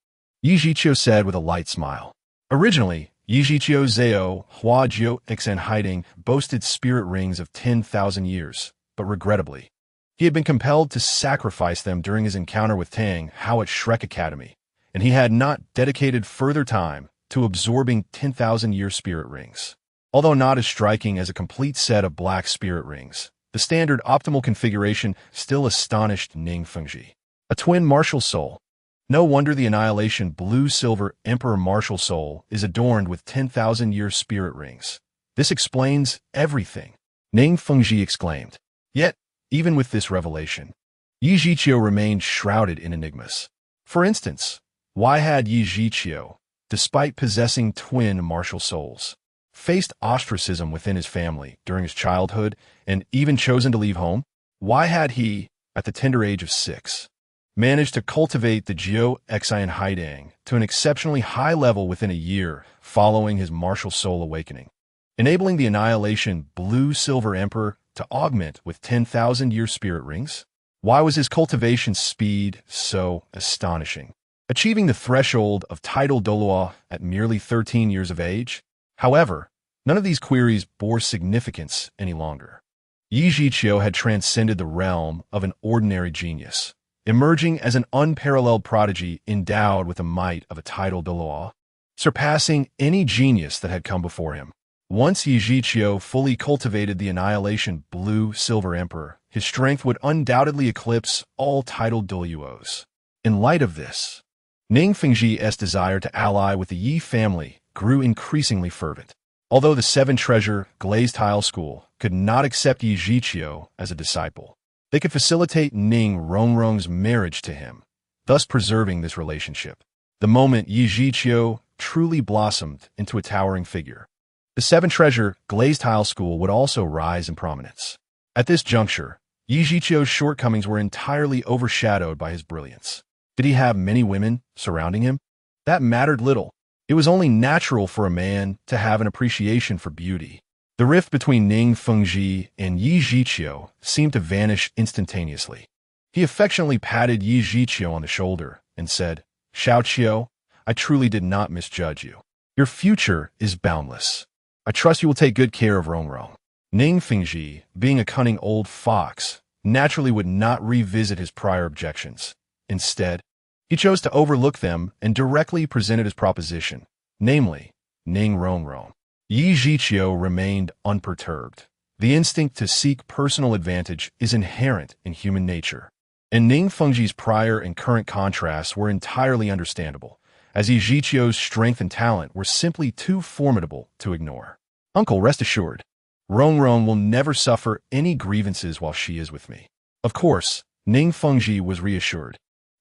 Yi Zhiqiu said with a light smile. Originally, Yi Zhiqiu's Zhao Hua Jiu Xen Haitang boasted spirit rings of 10,000 years, but regrettably, he had been compelled to sacrifice them during his encounter with Tang Hao at Shrek Academy, and he had not dedicated further time to absorbing 10,000-year spirit rings. Although not as striking as a complete set of black spirit rings, The standard optimal configuration still astonished Ning Fengji. A twin martial soul. No wonder the Annihilation Blue-Silver Emperor martial soul is adorned with 10,000-year spirit rings. This explains everything, Ning Fengji exclaimed. Yet, even with this revelation, Yi Zhiqiu remained shrouded in enigmas. For instance, why had Yi Zhiqiu, despite possessing twin martial souls, faced ostracism within his family during his childhood and even chosen to leave home? Why had he, at the tender age of 6, managed to cultivate the Jiu Xian Haidang to an exceptionally high level within a year following his martial soul awakening, enabling the Annihilation Blue-Silver Emperor to augment with 10,000-year spirit rings? Why was his cultivation speed so astonishing, achieving the threshold of title Douluo at merely 13 years of age? However, none of these queries bore significance any longer. Yi Zhiqiu had transcended the realm of an ordinary genius, emerging as an unparalleled prodigy endowed with the might of a title Douluo, surpassing any genius that had come before him. Once Yi Zhiqiu fully cultivated the Annihilation Blue-Silver Emperor, his strength would undoubtedly eclipse all titled Douluos. In light of this, Ning Fengji's desire to ally with the Yi family grew increasingly fervent. Although the Seven Treasure Glazed Tile School could not accept Yi Zhiqiu as a disciple, they could facilitate Ning Rongrong's marriage to him, thus preserving this relationship. The moment Yi Zhiqiu truly blossomed into a towering figure, the Seven Treasure Glazed Tile School would also rise in prominence. At this juncture, Yi Zhiqiu's shortcomings were entirely overshadowed by his brilliance. Did he have many women surrounding him? That mattered little. It was only natural for a man to have an appreciation for beauty. The rift between Ning Fengji and Yi Zhiqiu seemed to vanish instantaneously. He affectionately patted Yi Zhiqiu on the shoulder and said, "Xiao Qiu, I truly did not misjudge you. Your future is boundless. I trust you will take good care of Rongrong." Ning Fengji, being a cunning old fox, naturally would not revisit his prior objections. Instead, he chose to overlook them and directly presented his proposition, namely, Ning Rongrong. Yi Zhiqiu remained unperturbed. The instinct to seek personal advantage is inherent in human nature, and Ning Fengji's prior and current contrasts were entirely understandable, as Yi Zhiqiu's strength and talent were simply too formidable to ignore. "Uncle, rest assured, Rongrong will never suffer any grievances while she is with me." Of course, Ning Fengji was reassured.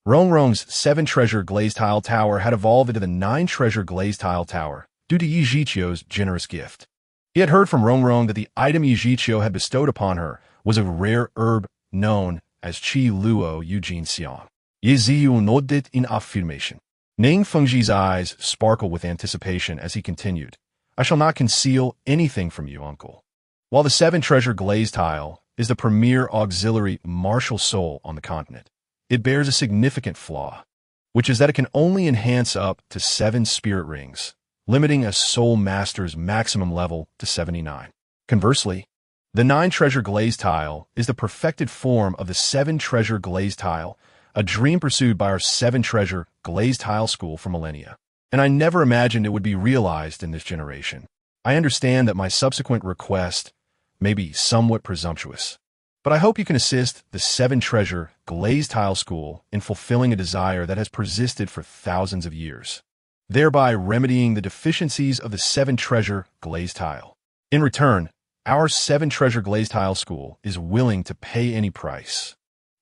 Rongrong's 7-treasure glazed tile tower had evolved into the 9-treasure glazed tile tower due to Yi Zhiqiu's generous gift. He had heard from Rongrong that the item Yi Zhiqiu had bestowed upon her was a rare herb known as Qi Luo Eugene Xiang. Yi Ziyu nodded in affirmation. Ning Fengji's eyes sparkled with anticipation as he continued, "I shall not conceal anything from you, uncle. While the 7-treasure glazed tile is the premier auxiliary martial soul on the continent, it bears a significant flaw, which is that it can only enhance up to 7 spirit rings, limiting a soul master's maximum level to 79. Conversely, the 9-treasure glazed tile is the perfected form of the 7-treasure glazed tile, a dream pursued by our 7-treasure glazed tile school for millennia. And I never imagined it would be realized in this generation. I understand that my subsequent request may be somewhat presumptuous, but I hope you can assist the 7-treasure glazed tile school in fulfilling a desire that has persisted for thousands of years, thereby remedying the deficiencies of the 7-treasure glazed tile. In return, our 7-treasure glazed tile school is willing to pay any price."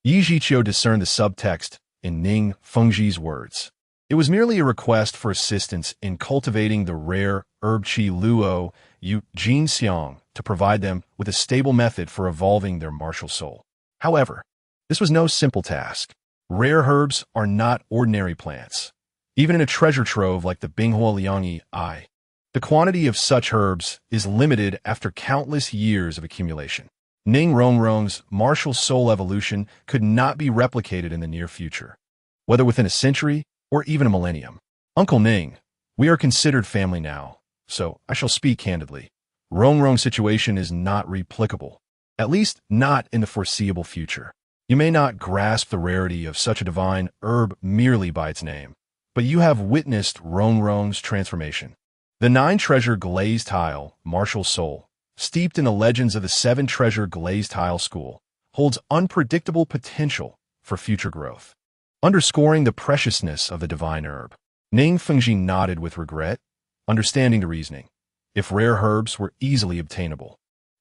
Yi Zhiqiu discerned the subtext in Ning Fengji's words. It was merely a request for assistance in cultivating the rare herb Qi Luo Eugene Xiang to provide them with a stable method for evolving their martial soul. However, this was no simple task. Rare herbs are not ordinary plants. Even in a treasure trove like the Binghua Liangyi Ai, the quantity of such herbs is limited after countless years of accumulation. Ning Rongrong's martial soul evolution could not be replicated in the near future, whether within a century or even a millennium. "Uncle Ning, we are considered family now, so I shall speak candidly. Rongrong's situation is not replicable, at least not in the foreseeable future. You may not grasp the rarity of such a divine herb merely by its name, but you have witnessed Rongrong's transformation. The 9-treasure glazed tile, martial soul, steeped in the legends of the seven-treasure glazed tile school, holds unpredictable potential for future growth. Underscoring the preciousness of the divine herb, Ning Fengji nodded with regret, understanding the reasoning. If rare herbs were easily obtainable,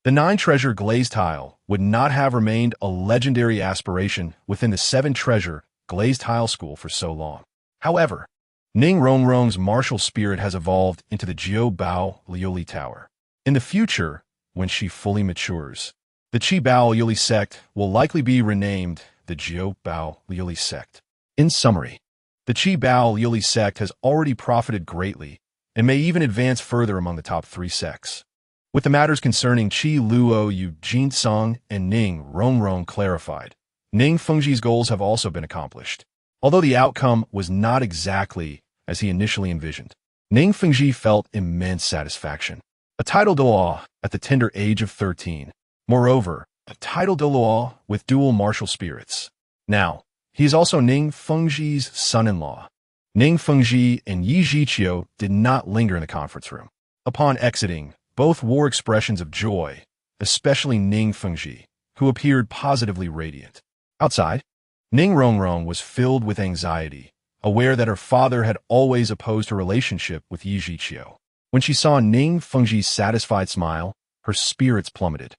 the nine-treasure glazed tile would not have remained a legendary aspiration within the seven-treasure glazed tile school for so long. However, Ning Rongrong's martial spirit has evolved into the Jiao Bao Liuli Tower. In the future, when she fully matures, the Qi Bao Liuli sect will likely be renamed the Jiao Bao Liuli sect. In summary, the Qi Bao Liuli sect has already profited greatly and may even advance further among the top 3 sects. With the matters concerning Qi Luo Yu Jinsong and Ning Rongrong clarified, Ning Fengji's goals have also been accomplished. Although the outcome was not exactly as he initially envisioned, Ning Fengji felt immense satisfaction. A title Douluo at the tender age of 13. Moreover, a title Douluo with dual martial spirits. Now, he is also Ning Fengji's son-in-law. Ning Fengji and Yi Zhiqiu did not linger in the conference room. Upon exiting, both wore expressions of joy, especially Ning Fengji, who appeared positively radiant. Outside, Ning Rongrong was filled with anxiety, aware that her father had always opposed her relationship with Yi Zhiqiu. When she saw Ning Fengji's satisfied smile, her spirits plummeted.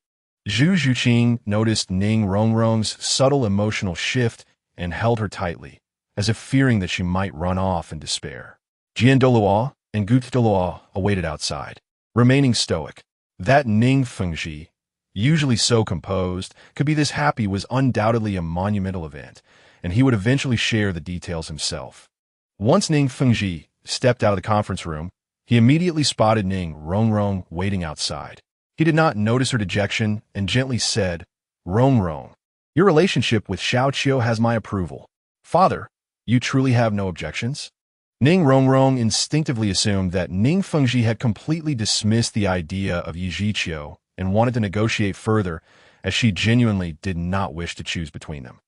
Zhu Zhuqing noticed Ning Rongrong's subtle emotional shift and held her tightly, as if fearing that she might run off in despair. Jian Douluo and Gu Douluo awaited outside, remaining stoic. That Ning Fengji, usually so composed, could be this happy was undoubtedly a monumental event, and he would eventually share the details himself. Once Ning Fengji stepped out of the conference room, he immediately spotted Ning Rongrong waiting outside. He did not notice her dejection and gently said, "Rongrong, your relationship with Xiao Qiu has my approval. Father, you truly have no objections?" Ning Rongrong instinctively assumed that Ning Fengji had completely dismissed the idea of Yi Zhiqiu and wanted to negotiate further, as she genuinely did not wish to choose between them.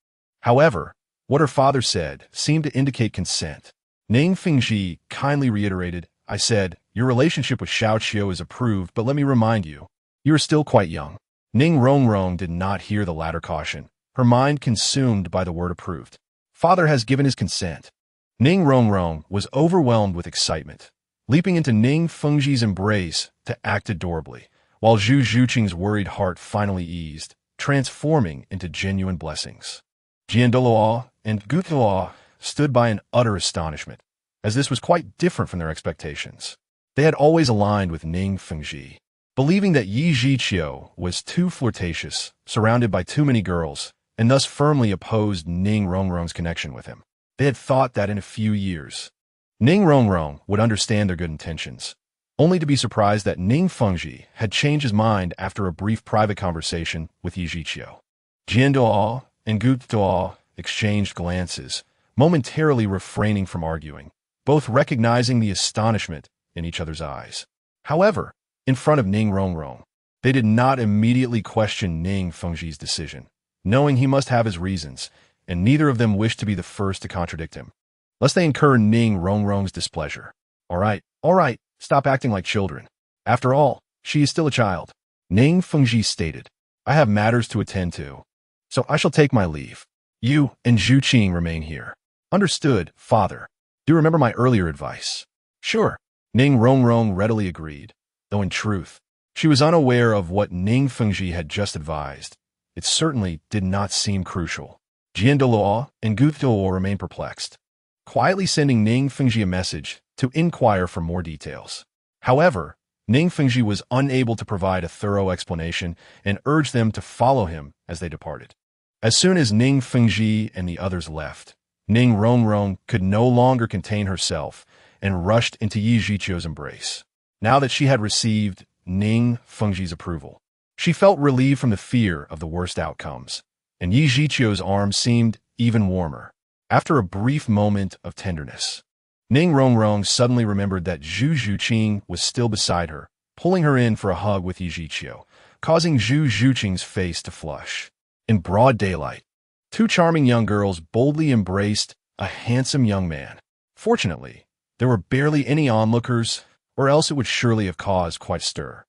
However, what her father said seemed to indicate consent. Ning Fengji kindly reiterated, "I said, your relationship with Xiao Qiu is approved, but let me remind you, you are still quite young." Ning Rongrong did not hear the latter caution, her mind consumed by the word approved. Father has given his consent. Ning Rongrong was overwhelmed with excitement, leaping into Ning Fengji's embrace to act adorably, while Zhu Zhuqing's worried heart finally eased, transforming into genuine blessings. Jian Douluo and Gu Douluo stood by in utter astonishment, as this was quite different from their expectations. They had always aligned with Ning Fengji, believing that Yi Zhiqiu was too flirtatious, surrounded by too many girls, and thus firmly opposed Ning Rongrong's connection with him. They had thought that in a few years, Ning Rongrong would understand their good intentions, only to be surprised that Ning Fengji had changed his mind after a brief private conversation with Yi Zhiqiu. Jian Douluo and Gu Douluo exchanged glances, momentarily refraining from arguing, both recognizing the astonishment in each other's eyes. However, in front of Ning Rongrong, they did not immediately question Ning Fengji's decision, knowing he must have his reasons, and neither of them wished to be the first to contradict him, lest they incur Ning Rongrong's displeasure. All right, stop acting like children. After all, she is still a child. Ning Fengji stated, "I have matters to attend to, so I shall take my leave. You and Zhu Qing remain here." "Understood, father. Do you remember my earlier advice?" "Sure." Ning Rongrong readily agreed, though in truth, she was unaware of what Ning Fengji had just advised. It certainly did not seem crucial. Jian Douluo and Gu Douluo remained perplexed, quietly sending Ning Fengji a message to inquire for more details. However, Ning Fengji was unable to provide a thorough explanation and urged them to follow him as they departed. As soon as Ning Fengji and the others left, Ning Rongrong could no longer contain herself and rushed into Yi Zhiqiu's embrace. Now that she had received Ning Fengji's approval, she felt relieved from the fear of the worst outcomes, and Yi Zhiqiu's arms seemed even warmer. After a brief moment of tenderness, Ning Rongrong suddenly remembered that Zhu Zhuqing was still beside her, pulling her in for a hug with Yi Zhiqiu, causing Zhu Zhuqing's face to flush. In broad daylight, two charming young girls boldly embraced a handsome young man. Fortunately, there were barely any onlookers, or else it would surely have caused quite a stir.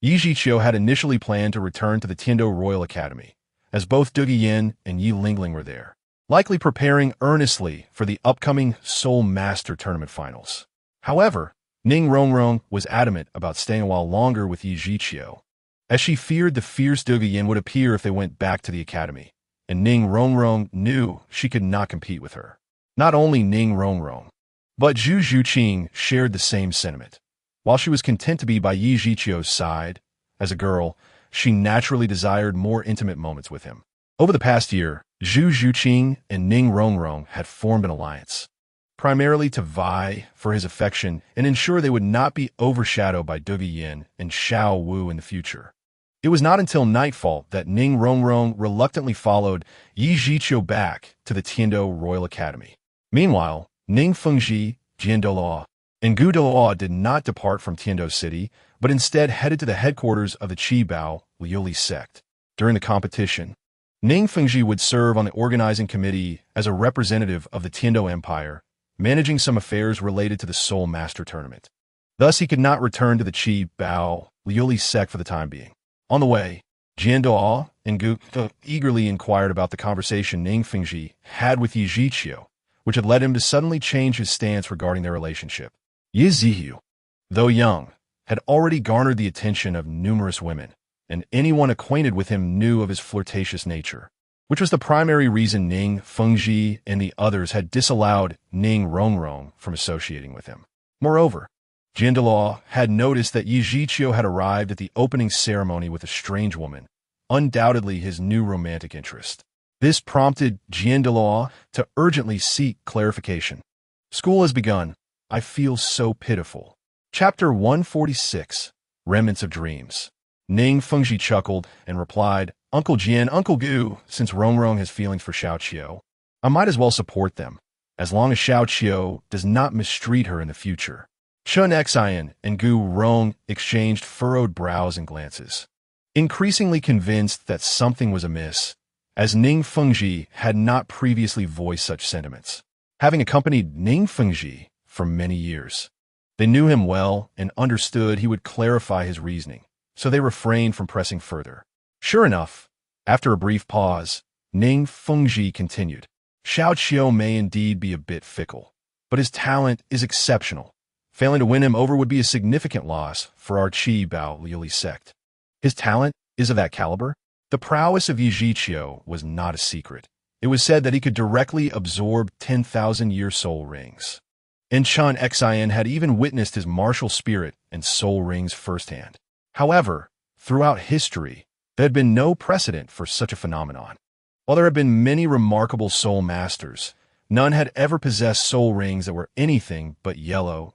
Yi Zhiqiu had initially planned to return to the Tiando Royal Academy, as both Du Yin and Yi Lingling were there, likely preparing earnestly for the upcoming Soul Master Tournament finals. However, Ning Rongrong was adamant about staying a while longer with Yi Zhiqiu, as she feared the fierce Du Yin would appear if they went back to the academy, and Ning Rongrong knew she could not compete with her. Not only Ning Rongrong, but Zhu Zhuqing shared the same sentiment. While she was content to be by Yi Zhiqiu's side, as a girl, she naturally desired more intimate moments with him. Over the past year, Zhu Zhuqing and Ning Rongrong had formed an alliance, primarily to vie for his affection and ensure they would not be overshadowed by Du Yin and Xiao Wu in the future. It was not until nightfall that Ning Rongrong reluctantly followed Yi Zhiqiu back to the Tiando Royal Academy. Meanwhile, Ning Fengji, Jian Douluo, and Gu Douluo did not depart from Tiando City, but instead headed to the headquarters of the Qibao Liuli sect. During the competition, Ning Fengji would serve on the organizing committee as a representative of the Tiando Empire, managing some affairs related to the Soul Master Tournament. Thus, he could not return to the Qibao Liuli sect for the time being. On the way, Jian Douluo and Gu eagerly inquired about the conversation Ning Fengji had with Yi Zhiqiu, which had led him to suddenly change his stance regarding their relationship. Yi Zhiqiu, though young, had already garnered the attention of numerous women, and anyone acquainted with him knew of his flirtatious nature, which was the primary reason Ning Fengji and the others had disallowed Ning Rongrong from associating with him. Moreover, Jian Douluo had noticed that Yi Zhiqiu had arrived at the opening ceremony with a strange woman, undoubtedly his new romantic interest. This prompted Jian Douluo to urgently seek clarification. School has begun. I feel so pitiful. Chapter 146, Remnants of Dreams. Ning Fengji chuckled and replied, Uncle Jian, Uncle Gu, since Rongrong has feelings for Xiao Qiu, I might as well support them, as long as Xiao Qiu does not mistreat her in the future. Chun Xian and Gu Rong exchanged furrowed brows and glances, increasingly convinced that something was amiss, as Ning Fengji had not previously voiced such sentiments. Having accompanied Ning Fengji for many years, they knew him well and understood he would clarify his reasoning, so they refrained from pressing further. Sure enough, after a brief pause, Ning Fengji continued, Xiao Qiu may indeed be a bit fickle, but his talent is exceptional. Failing to win him over would be a significant loss for our Qibao Liuli sect. His talent is of that caliber? The prowess of Yi Zhiqiu was not a secret. It was said that he could directly absorb 10,000-year soul rings. And Chun Xian had even witnessed his martial spirit and soul rings firsthand. However, throughout history, there had been no precedent for such a phenomenon. While there have been many remarkable soul masters, none had ever possessed soul rings that were anything but yellow,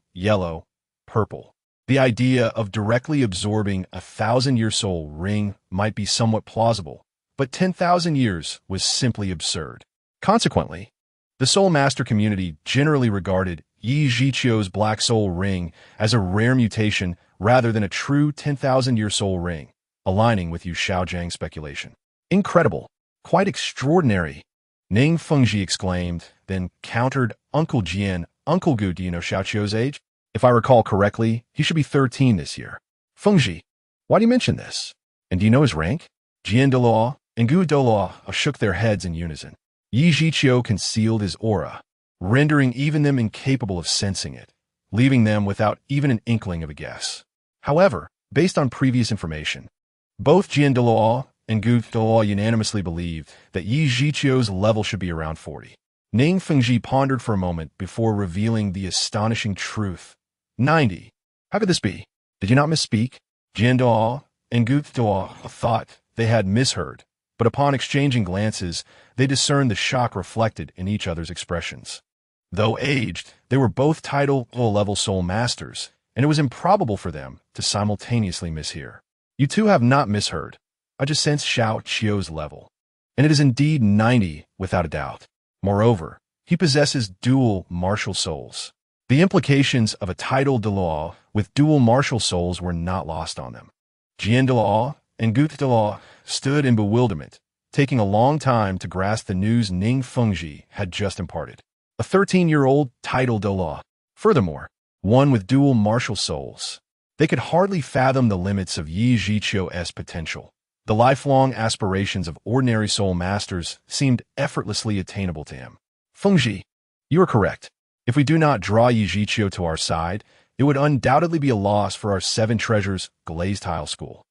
purple. The idea of directly absorbing a 1,000-year soul ring might be somewhat plausible, but 10,000 years was simply absurd. Consequently, the Soul Master community generally regarded Yi Zhiqiu's Black Soul Ring as a rare mutation rather than a true 10,000-year soul ring, aligning with Yu Xiaojiang's speculation. Incredible, quite extraordinary, Ning Fengji exclaimed, then countered, Uncle Jian, Uncle Gu, do you know Xiao Qiu's age? If I recall correctly, he should be 13 this year. Fengji, why do you mention this? And do you know his rank? Jian Douluo and Gu Douluo shook their heads in unison. Yi Zhiqiu concealed his aura, rendering even them incapable of sensing it, leaving them without even an inkling of a guess. However, based on previous information, both Jian Douluo and Gu Douluo unanimously believed that Yi Zhiqiu's level should be around 40. Ning Fengji pondered for a moment before revealing the astonishing truth. 90. How could this be? Did you not misspeak? Jian Douluo and Gu Douluo thought they had misheard, but upon exchanging glances, they discerned the shock reflected in each other's expressions. Though aged, they were both title-level soul masters, and it was improbable for them to simultaneously mishear. You two have not misheard. I just sense Xiao Qiu's level, and it is indeed 90 without a doubt. Moreover, he possesses dual martial souls. The implications of a title Douluo with dual martial souls were not lost on them. Jian Douluo and Gu Douluo stood in bewilderment, taking a long time to grasp the news Ning Fengji had just imparted. A 13-year-old title Douluo. Furthermore, one with dual martial souls. They could hardly fathom the limits of Yi Zhiqiu's potential. The lifelong aspirations of ordinary soul masters seemed effortlessly attainable to him. Fengji, you are correct. If we do not draw Yi Zhiqiu to our side, it would undoubtedly be a loss for our Seven Treasures Glazed Tile School.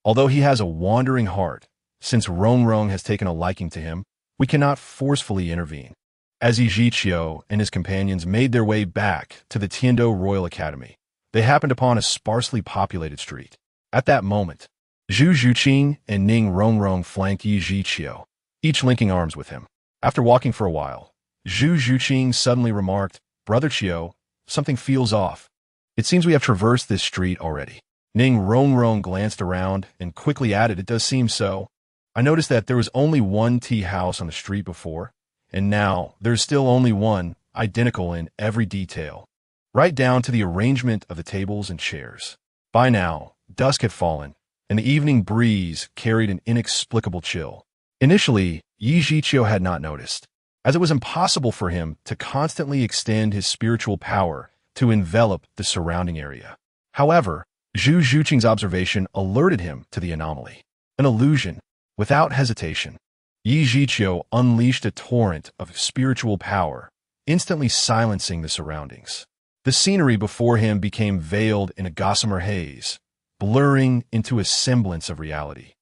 Although he has a wandering heart, since Rongrong has taken a liking to him, we cannot forcefully intervene. As Yi Zhiqiu and his companions made their way back to the Tiando Royal Academy, they happened upon a sparsely populated street. At that moment, Zhu Zhuqing and Ning Rongrong flanked Yi Zhiqiu, each linking arms with him. After walking for a while, Zhu Zhuqing suddenly remarked, "Brother Qiu, something feels off. It seems we have traversed this street already." Ning Rongrong glanced around and quickly added, "It does seem so. I noticed that there was only one tea house on the street before, and now there's still only one, identical in every detail, right down to the arrangement of the tables and chairs." By now, dusk had fallen, and the evening breeze carried an inexplicable chill. Initially, Yi Zhiqiu had not noticed, as it was impossible for him to constantly extend his spiritual power to envelop the surrounding area. However, Zhu Zhuqing's observation alerted him to the anomaly. An illusion. Without hesitation, Yi Zhiqiu unleashed a torrent of spiritual power, instantly silencing the surroundings. The scenery before him became veiled in a gossamer haze, blurring into a semblance of reality,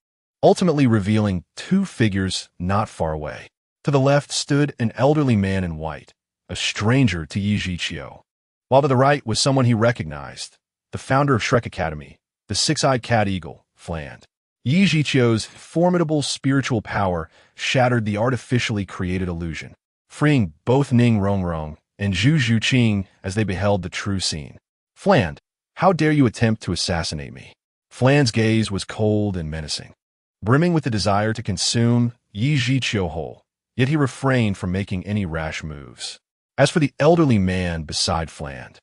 ultimately revealing two figures not far away. To the left stood an elderly man in white, a stranger to Yi Zhiqiu, while to the right was someone he recognized, the founder of Shrek Academy, the six-eyed cat eagle, Fland. Yi Zhiqiu's formidable spiritual power shattered the artificially created illusion, freeing both Ning Rongrong and Zhu Zhuqing as they beheld the true scene. "Fland, how dare you attempt to assassinate me?" Fland's gaze was cold and menacing, brimming with the desire to consume Yi Zhiqiu whole, yet he refrained from making any rash moves. As for the elderly man beside Fland,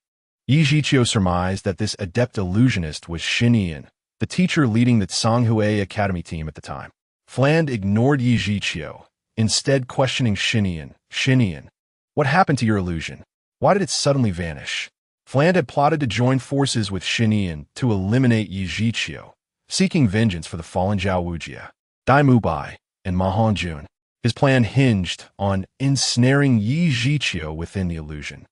Yi Zhiqiu surmised that this adept illusionist was Xinyan, the teacher leading the Tsanghui Academy team at the time. Fland ignored Yi Zhiqiu, instead questioning Xinyan. "Xinyan, what happened to your illusion? Why did it suddenly vanish?" Fland had plotted to join forces with Xinyan to eliminate Yi Zhiqiu, seeking vengeance for the fallen Zhao Wujia, Dai Mubai, and Ma Hongjun. His plan hinged on ensnaring Yi Zhiqiu within the illusion,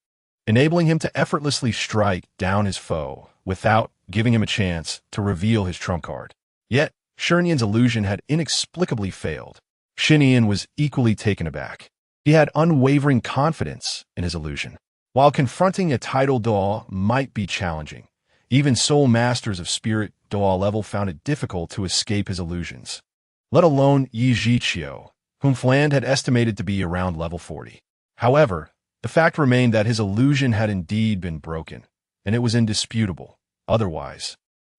enabling him to effortlessly strike down his foe without giving him a chance to reveal his trump card. Yet, Xinyan's illusion had inexplicably failed. Xinyan was equally taken aback. He had unwavering confidence in his illusion. While confronting a title Douluo might be challenging, even soul masters of spirit Douluo level found it difficult to escape his illusions, let alone Yi Zhiqiu, whom Fland had estimated to be around level 40. However, the fact remained that his illusion had indeed been broken, and it was indisputable. Otherwise,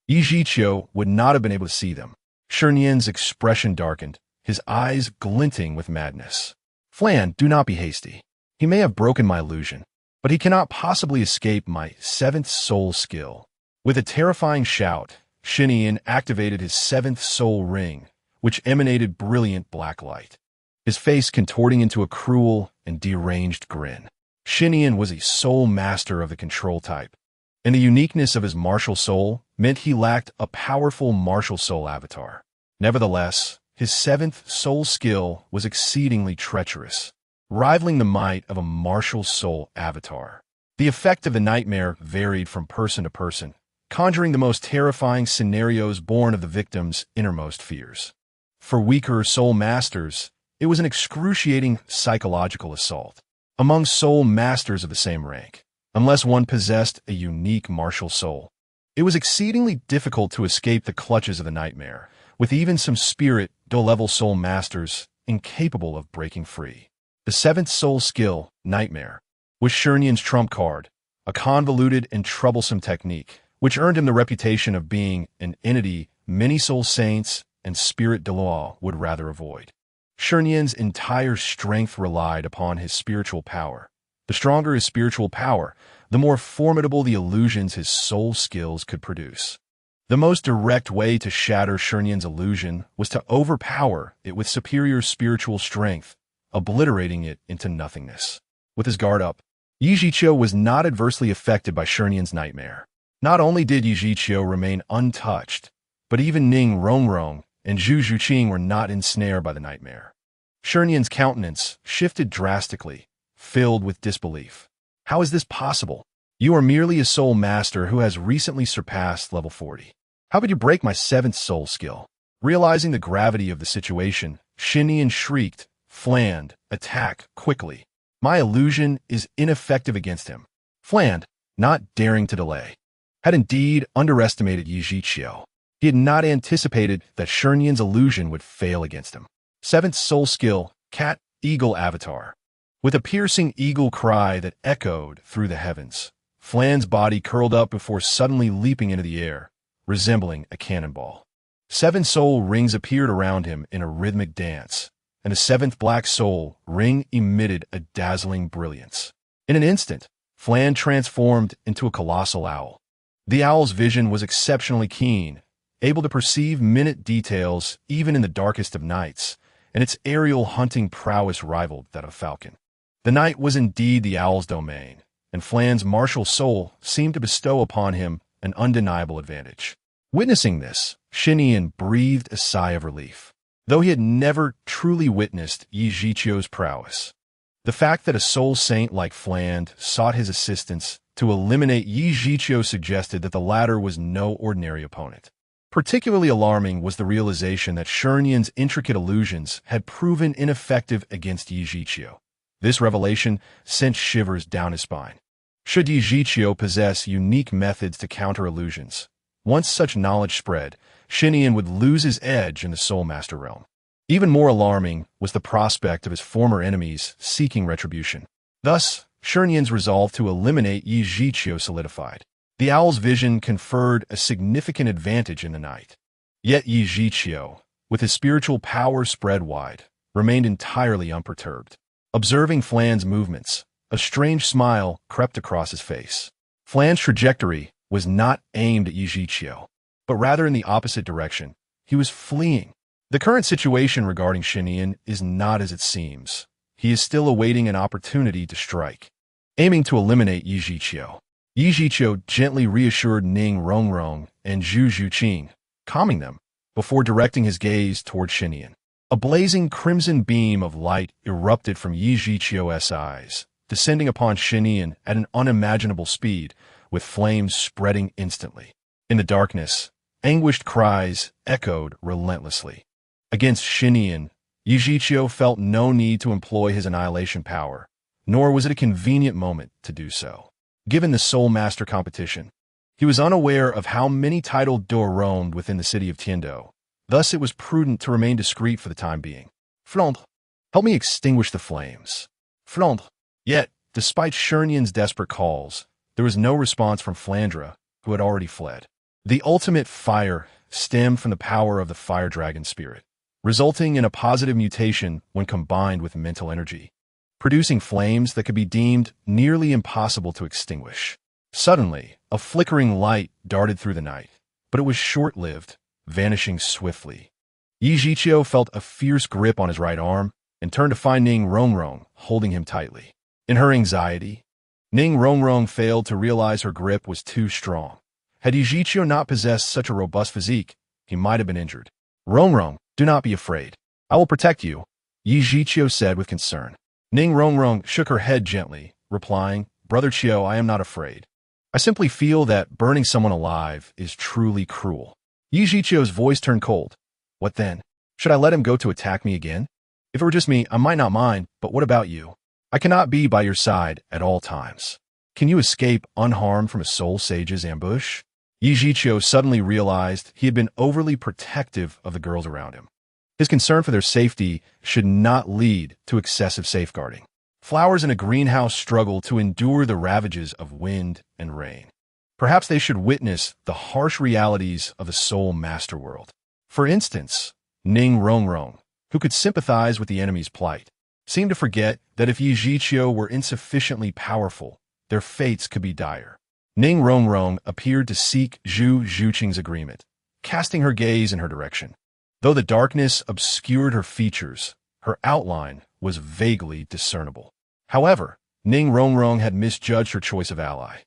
Yi Zhiqiu would not have been able to see them. Xinyan's expression darkened, his eyes glinting with madness. "Fland, do not be hasty. He may have broken my illusion, but he cannot possibly escape my seventh soul skill." With a terrifying shout, Xinyan activated his seventh soul ring, which emanated brilliant black light, his face contorting into a cruel and deranged grin. Xinyan was a soul master of the control type, and the uniqueness of his martial soul meant he lacked a powerful martial soul avatar. Nevertheless, his seventh soul skill was exceedingly treacherous, rivaling the might of a martial soul avatar. The effect of the nightmare varied from person to person, conjuring the most terrifying scenarios born of the victim's innermost fears. For weaker soul masters, it was an excruciating psychological assault. Among soul masters of the same rank, unless one possessed a unique martial soul, it was exceedingly difficult to escape the clutches of the nightmare, with even some spirit Do-level soul masters incapable of breaking free. The seventh soul skill, Nightmare, was Xinyan's trump card, a convoluted and troublesome technique, which earned him the reputation of being an entity many soul saints and spirit Douluo would rather avoid. Xinyan's entire strength relied upon his spiritual power. The stronger his spiritual power, the more formidable the illusions his soul skills could produce. The most direct way to shatter Xinyan's illusion was to overpower it with superior spiritual strength, obliterating it into nothingness. With his guard up, Yi Zhiqiu was not adversely affected by Xinyan's nightmare. Not only did Yi Zhiqiu remain untouched, but even Ning Rongrong and Zhu Zhuqing were not ensnared by the nightmare. Shunyan's countenance shifted drastically, filled with disbelief. How is this possible? You are merely a soul master who has recently surpassed level 40. How could you break my 7th soul skill? Realizing the gravity of the situation, Shunyan shrieked, "Fland, attack, quickly. My illusion is ineffective against him." Fland, not daring to delay, had indeed underestimated Yi Zhiqiu. He had not anticipated that Shunyan's illusion would fail against him. 7th soul skill, Cat Eagle Avatar. With a piercing eagle cry that echoed through the heavens, Fland's body curled up before suddenly leaping into the air, resembling a cannonball. 7 soul rings appeared around him in a rhythmic dance, and a 7th black soul ring emitted a dazzling brilliance. In an instant, Fland transformed into a colossal owl. The owl's vision was exceptionally keen, able to perceive minute details even in the darkest of nights, and its aerial hunting prowess rivaled that of falcon. The night was indeed the owl's domain, and Fland's martial soul seemed to bestow upon him an undeniable advantage. Witnessing this, Shunyan breathed a sigh of relief. Though he had never truly witnessed Yi Zhiqiu's prowess, the fact that a soul saint like Fland sought his assistance to eliminate Yi Zhiqiu suggested that the latter was no ordinary opponent. Particularly alarming was the realization that Shunyan's intricate illusions had proven ineffective against Yi Zhiqiu. This revelation sent shivers down his spine. Should Yi Zhiqiu possess unique methods to counter illusions, once such knowledge spread, Shunyan would lose his edge in the Soul Master realm. Even more alarming was the prospect of his former enemies seeking retribution. Thus, Shunyan's resolve to eliminate Yi Zhiqiu solidified. The owl's vision conferred a significant advantage in the night. Yet Yi Zhiqiu, with his spiritual power spread wide, remained entirely unperturbed. Observing Fland's movements, a strange smile crept across his face. Fland's trajectory was not aimed at Yi Zhiqiu, but rather in the opposite direction. He was fleeing. The current situation regarding Shunyan is not as it seems. He is still awaiting an opportunity to strike. Aiming to eliminate Yi Zhiqiu, Yi Zhiqiu gently reassured Ning Rongrong and Zhu Zhuqing, calming them, before directing his gaze toward Shunyan. A blazing crimson beam of light erupted from Yi Zhiqiu's eyes, descending upon Shunyan at an unimaginable speed, with flames spreading instantly. In the darkness, anguished cries echoed relentlessly. Against Shunyan, Yi Zhiqiu felt no need to employ his annihilation power, nor was it a convenient moment to do so. Given the Soul Master competition, he was unaware of how many titled duo roamed within the city of Tiando. Thus it was prudent to remain discreet for the time being. Flandre, help me extinguish the flames. Flandre. Yet, despite Shunyan's desperate calls, there was no response from Flandre, who had already fled. The ultimate fire stemmed from the power of the fire dragon spirit, resulting in a positive mutation when combined with mental energy, producing flames that could be deemed nearly impossible to extinguish. Suddenly, a flickering light darted through the night, but it was short-lived, vanishing swiftly. Yi Zhiqiu felt a fierce grip on his right arm and turned to find Ning Rongrong holding him tightly. In her anxiety, Ning Rongrong failed to realize her grip was too strong. Had Yi Zhiqiu not possessed such a robust physique, he might have been injured. Rongrong, do not be afraid. I will protect you, Yi Zhiqiu said with concern. Ning Rongrong shook her head gently, replying, Brother Qiu, I am not afraid. I simply feel that burning someone alive is truly cruel. Yi Zhiqiu's voice turned cold. What then? Should I let him go to attack me again? If it were just me, I might not mind, but what about you? I cannot be by your side at all times. Can you escape unharmed from a soul sage's ambush? Yi Zhiqiu suddenly realized he had been overly protective of the girls around him. His concern for their safety should not lead to excessive safeguarding. Flowers in a greenhouse struggle to endure the ravages of wind and rain. Perhaps they should witness the harsh realities of the soul master world. For instance, Ning Rongrong, who could sympathize with the enemy's plight, seemed to forget that if Yi Zhiqiu were insufficiently powerful, their fates could be dire. Ning Rongrong appeared to seek Zhu Zhuqing's agreement, casting her gaze in her direction. Though the darkness obscured her features, her outline was vaguely discernible. However, Ning Rongrong had misjudged her choice of ally.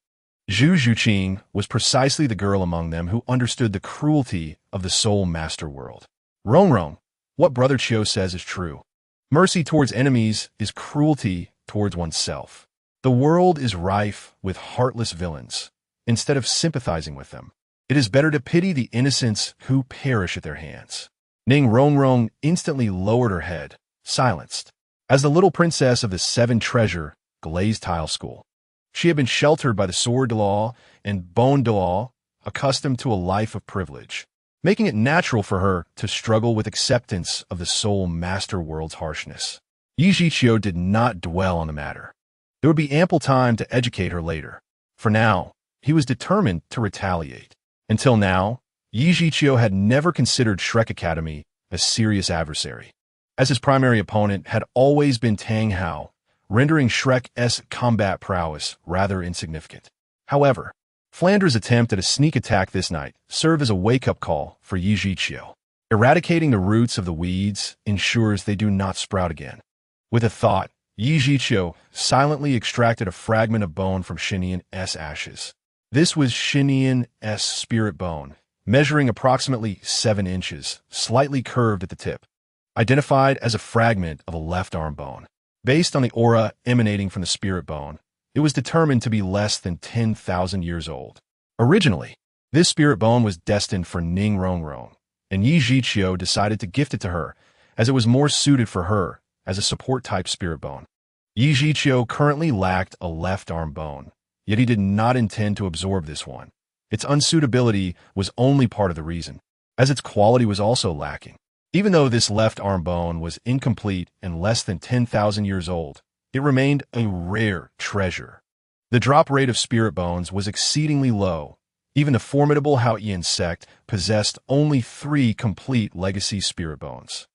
Zhu Zhuqing was precisely the girl among them who understood the cruelty of the soul master world. Rong, what Brother Chiu says is true. Mercy towards enemies is cruelty towards oneself. The world is rife with heartless villains. Instead of sympathizing with them, it is better to pity the innocents who perish at their hands. Ning Rongrong instantly lowered her head, silenced. As the little princess of the Seven Treasure Glazed Tile School, she had been sheltered by the Sword Douluo and Bone Douluo, accustomed to a life of privilege, making it natural for her to struggle with acceptance of the soul master world's harshness. Yi Zhiqiu did not dwell on the matter. There would be ample time to educate her later. For now, he was determined to retaliate. Until now, Yi Zhiqiu had never considered Shrek Academy a serious adversary, as his primary opponent had always been Tang Hao, rendering Shrek's combat prowess rather insignificant. However, Flandre's attempt at a sneak attack this night served as a wake-up call for Yi Zhiqiu. Eradicating the roots of the weeds ensures they do not sprout again. With a thought, Yi Zhiqiu silently extracted a fragment of bone from Xinyan's ashes. This was Xinyan's spirit bone, measuring approximately 7 inches, slightly curved at the tip, identified as a fragment of a left arm bone. Based on the aura emanating from the spirit bone, it was determined to be less than 10,000 years old. Originally, this spirit bone was destined for Ning Rongrong, and Yi Zhiqiu decided to gift it to her, as it was more suited for her as a support-type spirit bone. Yi Zhiqiu currently lacked a left arm bone, yet he did not intend to absorb this one. Its unsuitability was only part of the reason, as its quality was also lacking. Even though this left arm bone was incomplete and less than 10,000 years old, it remained a rare treasure. The drop rate of spirit bones was exceedingly low. Even the formidable Haoyan sect possessed only 3 complete legacy spirit bones.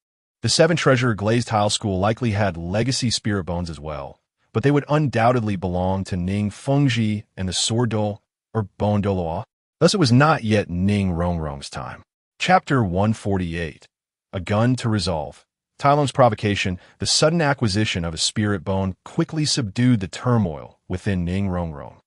The Seven Treasure Glazed Tile School likely had legacy spirit bones as well, but they would undoubtedly belong to Ning Fengji and the Sword Douluo or Bone Douluo. Thus it was not yet Ning Rongrong's time. Chapter 148. A Gun to Resolve. Tai Lung's provocation, the sudden acquisition of a spirit bone, quickly subdued the turmoil within Ning Rongrong.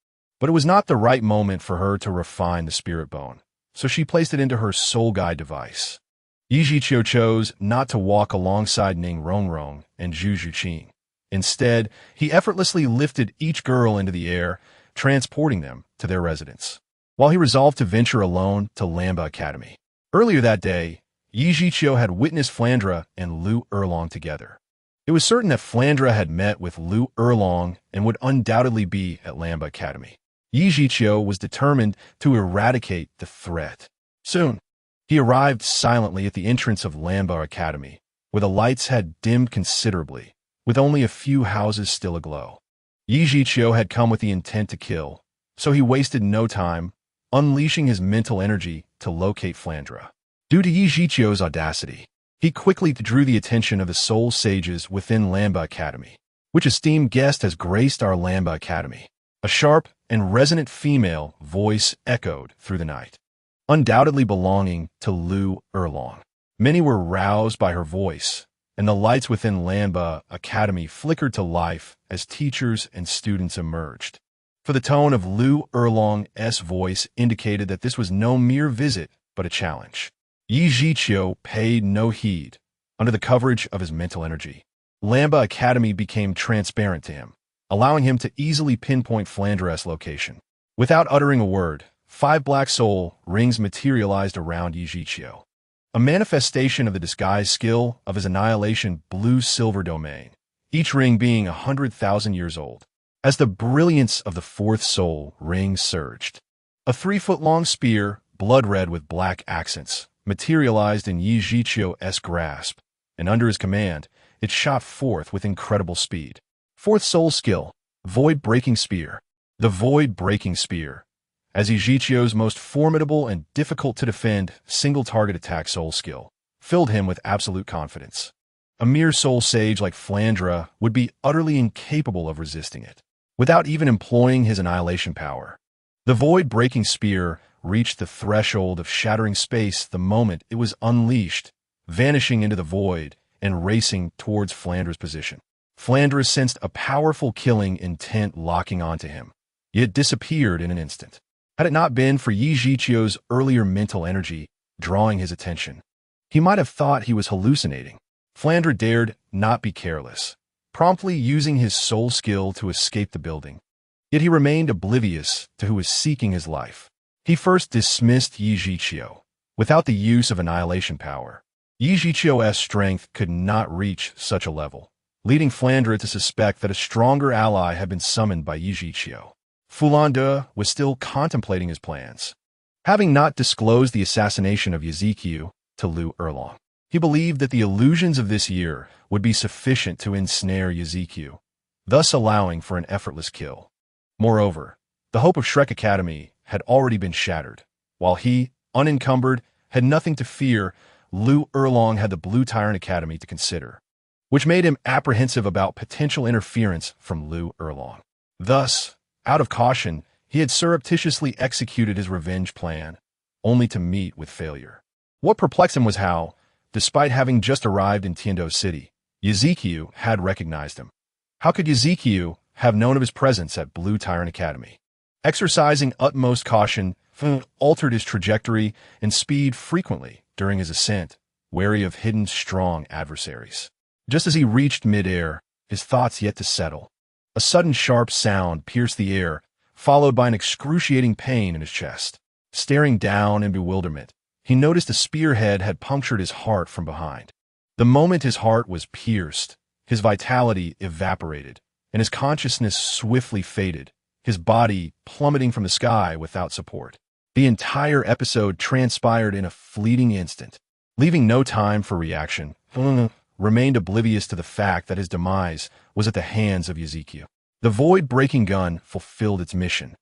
But it was not the right moment for her to refine the spirit bone, so she placed it into her soul guide device. Yi Zhiqiu chose not to walk alongside Ning Rongrong and Zhu Zhuqing. Instead, he effortlessly lifted each girl into the air, transporting them to their residence, while he resolved to venture alone to Lamba Academy. Earlier that day, Yi Zhiqiu had witnessed Flandre and Lu Erlong together. It was certain that Flandre had met with Lu Erlong and would undoubtedly be at Lamba Academy. Yi Zhiqiu was determined to eradicate the threat. Soon, he arrived silently at the entrance of Lamba Academy, where the lights had dimmed considerably, with only a few houses still aglow. Yi Zhiqiu had come with the intent to kill, so he wasted no time, unleashing his mental energy to locate Flandre. Due to Yi Zhiqiu's audacity, he quickly drew the attention of the soul sages within Lamba Academy. Which esteemed guest has graced our Lamba Academy? A sharp and resonant female voice echoed through the night, undoubtedly belonging to Lu Erlong. Many were roused by her voice, and the lights within Lamba Academy flickered to life as teachers and students emerged. For the tone of Lu Erlong's voice indicated that this was no mere visit, but a challenge. Yi Zhiqiu paid no heed. Under the coverage of his mental energy, Lamba Academy became transparent to him, allowing him to easily pinpoint Flandre's location. Without uttering a word, 5 black soul rings materialized around Yi Zhiqiu, a manifestation of the disguise skill of his annihilation blue-silver domain, each ring being 100,000 years old. As the brilliance of the 4th soul ring surged, a 3-foot-long spear, blood-red with black accents, materialized in Yi Zhiqiu's grasp, and under his command, it shot forth with incredible speed. 4th soul skill, Void-Breaking Spear. The Void-Breaking Spear, as Yi Zhiqiu's most formidable and difficult-to-defend single-target attack soul skill, filled him with absolute confidence. A mere soul sage like Flandre would be utterly incapable of resisting it, without even employing his annihilation power. The Void-Breaking Spear reached the threshold of shattering space the moment it was unleashed, vanishing into the void and racing towards Flandre's position. Flandre sensed a powerful killing intent locking onto him, he had disappeared in an instant. Had it not been for Yi Zhiqiu's earlier mental energy drawing his attention, he might have thought he was hallucinating. Flandre dared not be careless, promptly using his soul skill to escape the building. Yet he remained oblivious to who was seeking his life. He first dismissed Yi Zhiqiu. Without the use of annihilation power, Yi Zhiqiu's strength could not reach such a level, leading Flandre to suspect that a stronger ally had been summoned by Yi Zhiqiu. Flandre was still contemplating his plans. Having not disclosed the assassination of Zhiqiu to Lu Erlong, he believed that the illusions of this year would be sufficient to ensnare Zhiqiu, thus allowing for an effortless kill. Moreover, the hope of Shrek Academy had already been shattered. While he, unencumbered, had nothing to fear, Lu Erlong had the Blue Tyrant Academy to consider, which made him apprehensive about potential interference from Lu Erlong. Thus, out of caution, he had surreptitiously executed his revenge plan, only to meet with failure. What perplexed him was how, despite having just arrived in Tiando City, Zhiqiu had recognized him. How could Zhiqiu have known of his presence at Blue Tyrant Academy? Exercising utmost caution, Feng altered his trajectory and speed frequently during his ascent, wary of hidden strong adversaries. Just as he reached midair, his thoughts yet to settle, a sudden sharp sound pierced the air, followed by an excruciating pain in his chest. Staring down in bewilderment, he noticed a spearhead had punctured his heart from behind. The moment his heart was pierced, his vitality evaporated, and his consciousness swiftly faded, his body plummeting from the sky without support. The entire episode transpired in a fleeting instant. Leaving no time for reaction, Feng remained oblivious to the fact that his demise was at the hands of Zhiqiu. The void-breaking gun fulfilled its mission,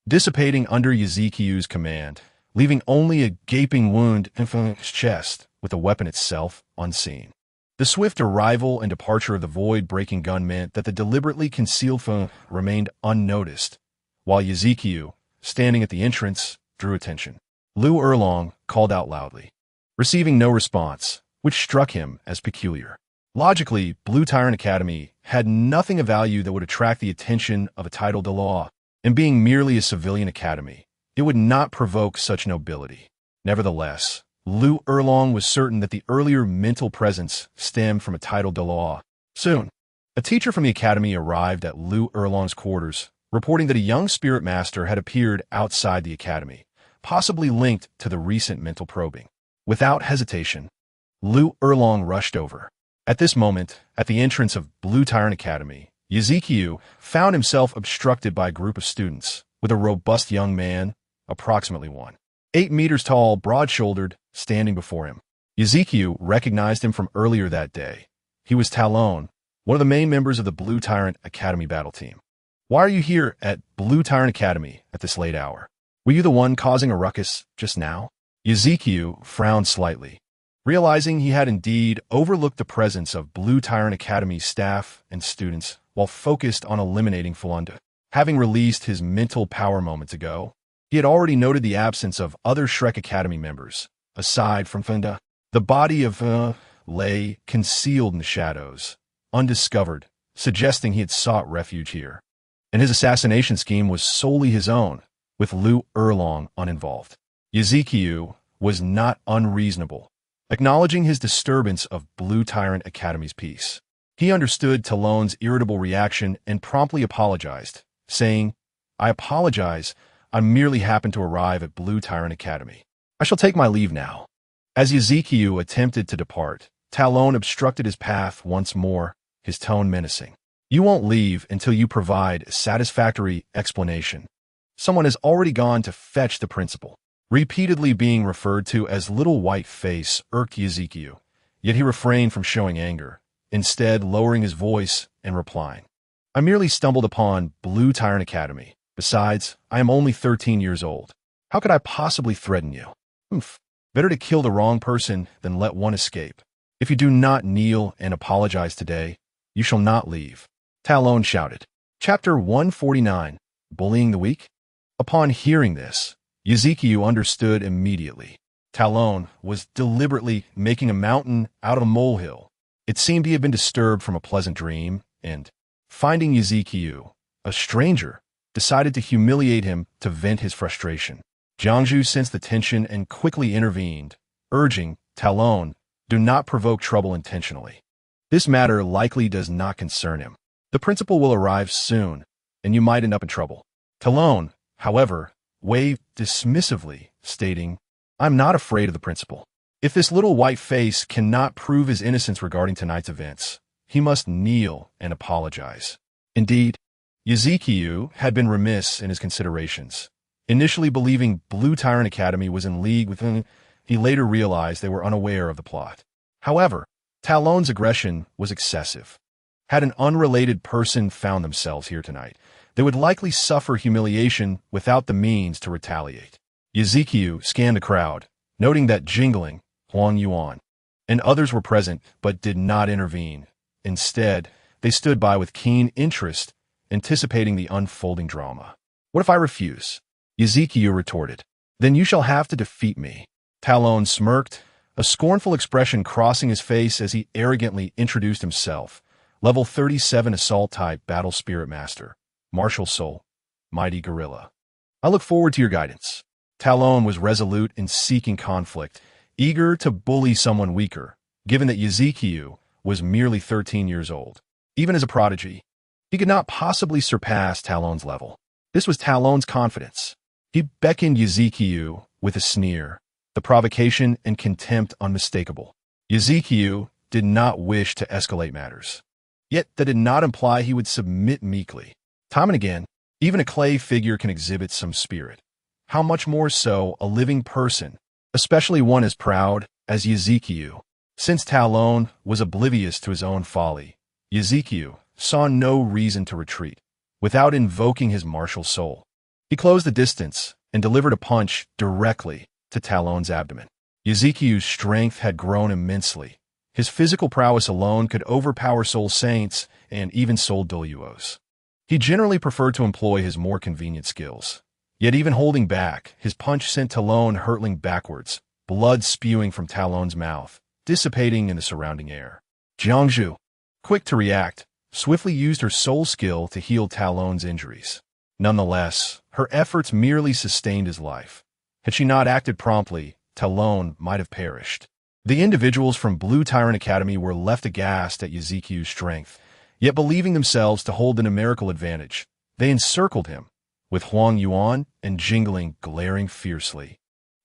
dissipating under Zhiqiu's command, leaving only a gaping wound in Feng's chest, with the weapon itself unseen. The swift arrival and departure of the void-breaking gun meant that the deliberately concealed Feng remained unnoticed, while Zhiqiu, standing at the entrance, drew attention. Lu Erlong called out loudly, receiving no response, which struck him as peculiar. Logically, Blue Tyrant Academy had nothing of value that would attract the attention of a title de law, and being merely a civilian academy, it would not provoke such nobility. Nevertheless, Lu Erlong was certain that the earlier mental presence stemmed from a title de law. Soon, a teacher from the academy arrived at Lu Erlong's quarters, reporting that a young spirit master had appeared outside the academy, possibly linked to the recent mental probing. Without hesitation, Lu Erlong rushed over. At this moment, at the entrance of Blue Tyrant Academy, Zhiqiu found himself obstructed by a group of students, with a robust young man, approximately 1.8 meters tall, broad-shouldered, standing before him. Zhiqiu recognized him from earlier that day. He was Talon, one of the main members of the Blue Tyrant Academy battle team. Why are you here at Blue Tyrant Academy at this late hour? Were you the one causing a ruckus just now? Zhiqiu frowned slightly, realizing he had indeed overlooked the presence of Blue Tyrant Academy staff and students while focused on eliminating Flandre. Having released his mental power moments ago, he had already noted the absence of other Shrek Academy members. Aside from Flandre, the body of lay concealed in the shadows, undiscovered, suggesting he had sought refuge here. And his assassination scheme was solely his own, with Lu Erlong uninvolved. Zhiqiu was not unreasonable, acknowledging his disturbance of Blue Tyrant Academy's peace. He understood Talon's irritable reaction and promptly apologized, saying, "I apologize, I merely happened to arrive at Blue Tyrant Academy. I shall take my leave now." As Zhiqiu attempted to depart, Talon obstructed his path once more, his tone menacing. "You won't leave until you provide a satisfactory explanation. Someone has already gone to fetch the principal." Repeatedly being referred to as Little White Face irked Zhiqiu, yet he refrained from showing anger, instead lowering his voice and replying, "I merely stumbled upon Blue Tyrant Academy. Besides, I am only 13 years old. How could I possibly threaten you? Better to kill the wrong person than let one escape. If you do not kneel and apologize today, you shall not leave." Talon shouted. Chapter 149, Bullying the Weak? Upon hearing this, Zhiqiu understood immediately. Talon was deliberately making a mountain out of a molehill. It seemed he had been disturbed from a pleasant dream, and, finding Zhiqiu, a stranger, decided to humiliate him to vent his frustration. Jiangzhu sensed the tension and quickly intervened, urging, Talon, do not provoke trouble intentionally. This matter likely does not concern him. The principal will arrive soon, and you might end up in trouble. Talon, however, waved dismissively, stating, I'm not afraid of the principal. If this little white face cannot prove his innocence regarding tonight's events, he must kneel and apologize. Indeed, Ezekiel had been remiss in his considerations. Initially believing Blue Tyrant Academy was in league with him, he later realized they were unaware of the plot. However, Talon's aggression was excessive. Had an unrelated person found themselves here tonight, they would likely suffer humiliation without the means to retaliate. Ezekiel scanned the crowd, noting that Jingling, Hongjun, and others were present but did not intervene. Instead, they stood by with keen interest, anticipating the unfolding drama. What if I refuse? Ezekiel retorted. Then you shall have to defeat me. Talon smirked, a scornful expression crossing his face as he arrogantly introduced himself. Level 37 Assault Type Battle Spirit Master. Martial Soul. Mighty Gorilla. I look forward to your guidance. Talon was resolute in seeking conflict, eager to bully someone weaker, given that Ezekiel was merely 13 years old. Even as a prodigy, he could not possibly surpass Talon's level. This was Talon's confidence. He beckoned Ezekiel with a sneer, the provocation and contempt unmistakable. Ezekiel did not wish to escalate matters. Yet that did not imply he would submit meekly. Time and again, even a clay figure can exhibit some spirit. How much more so a living person, especially one as proud as Ezekiel. Since Talon was oblivious to his own folly, Ezekiel saw no reason to retreat. Without invoking his martial soul, he closed the distance and delivered a punch directly to Talon's abdomen. Ezekiel's strength had grown immensely. His physical prowess alone could overpower Soul Saints and even Soul Douluos. He generally preferred to employ his more convenient skills. Yet even holding back, his punch sent Talon hurtling backwards, blood spewing from Talon's mouth, dissipating in the surrounding air. Jiangzhu, quick to react, swiftly used her soul skill to heal Talon's injuries. Nonetheless, her efforts merely sustained his life. Had she not acted promptly, Talon might have perished. The individuals from Blue Tyrant Academy were left aghast at Ezekiel's strength, yet believing themselves to hold the numerical advantage, they encircled him, with Hongjun and Jingling glaring fiercely,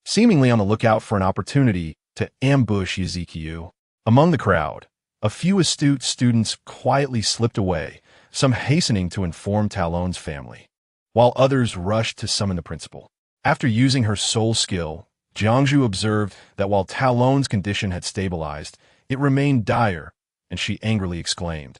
seemingly on the lookout for an opportunity to ambush Ezekiel. Among the crowd, a few astute students quietly slipped away, some hastening to inform Talon's family, while others rushed to summon the principal. After using her soul skill, Jiangzhu observed that while Talon's condition had stabilized, it remained dire, and she angrily exclaimed,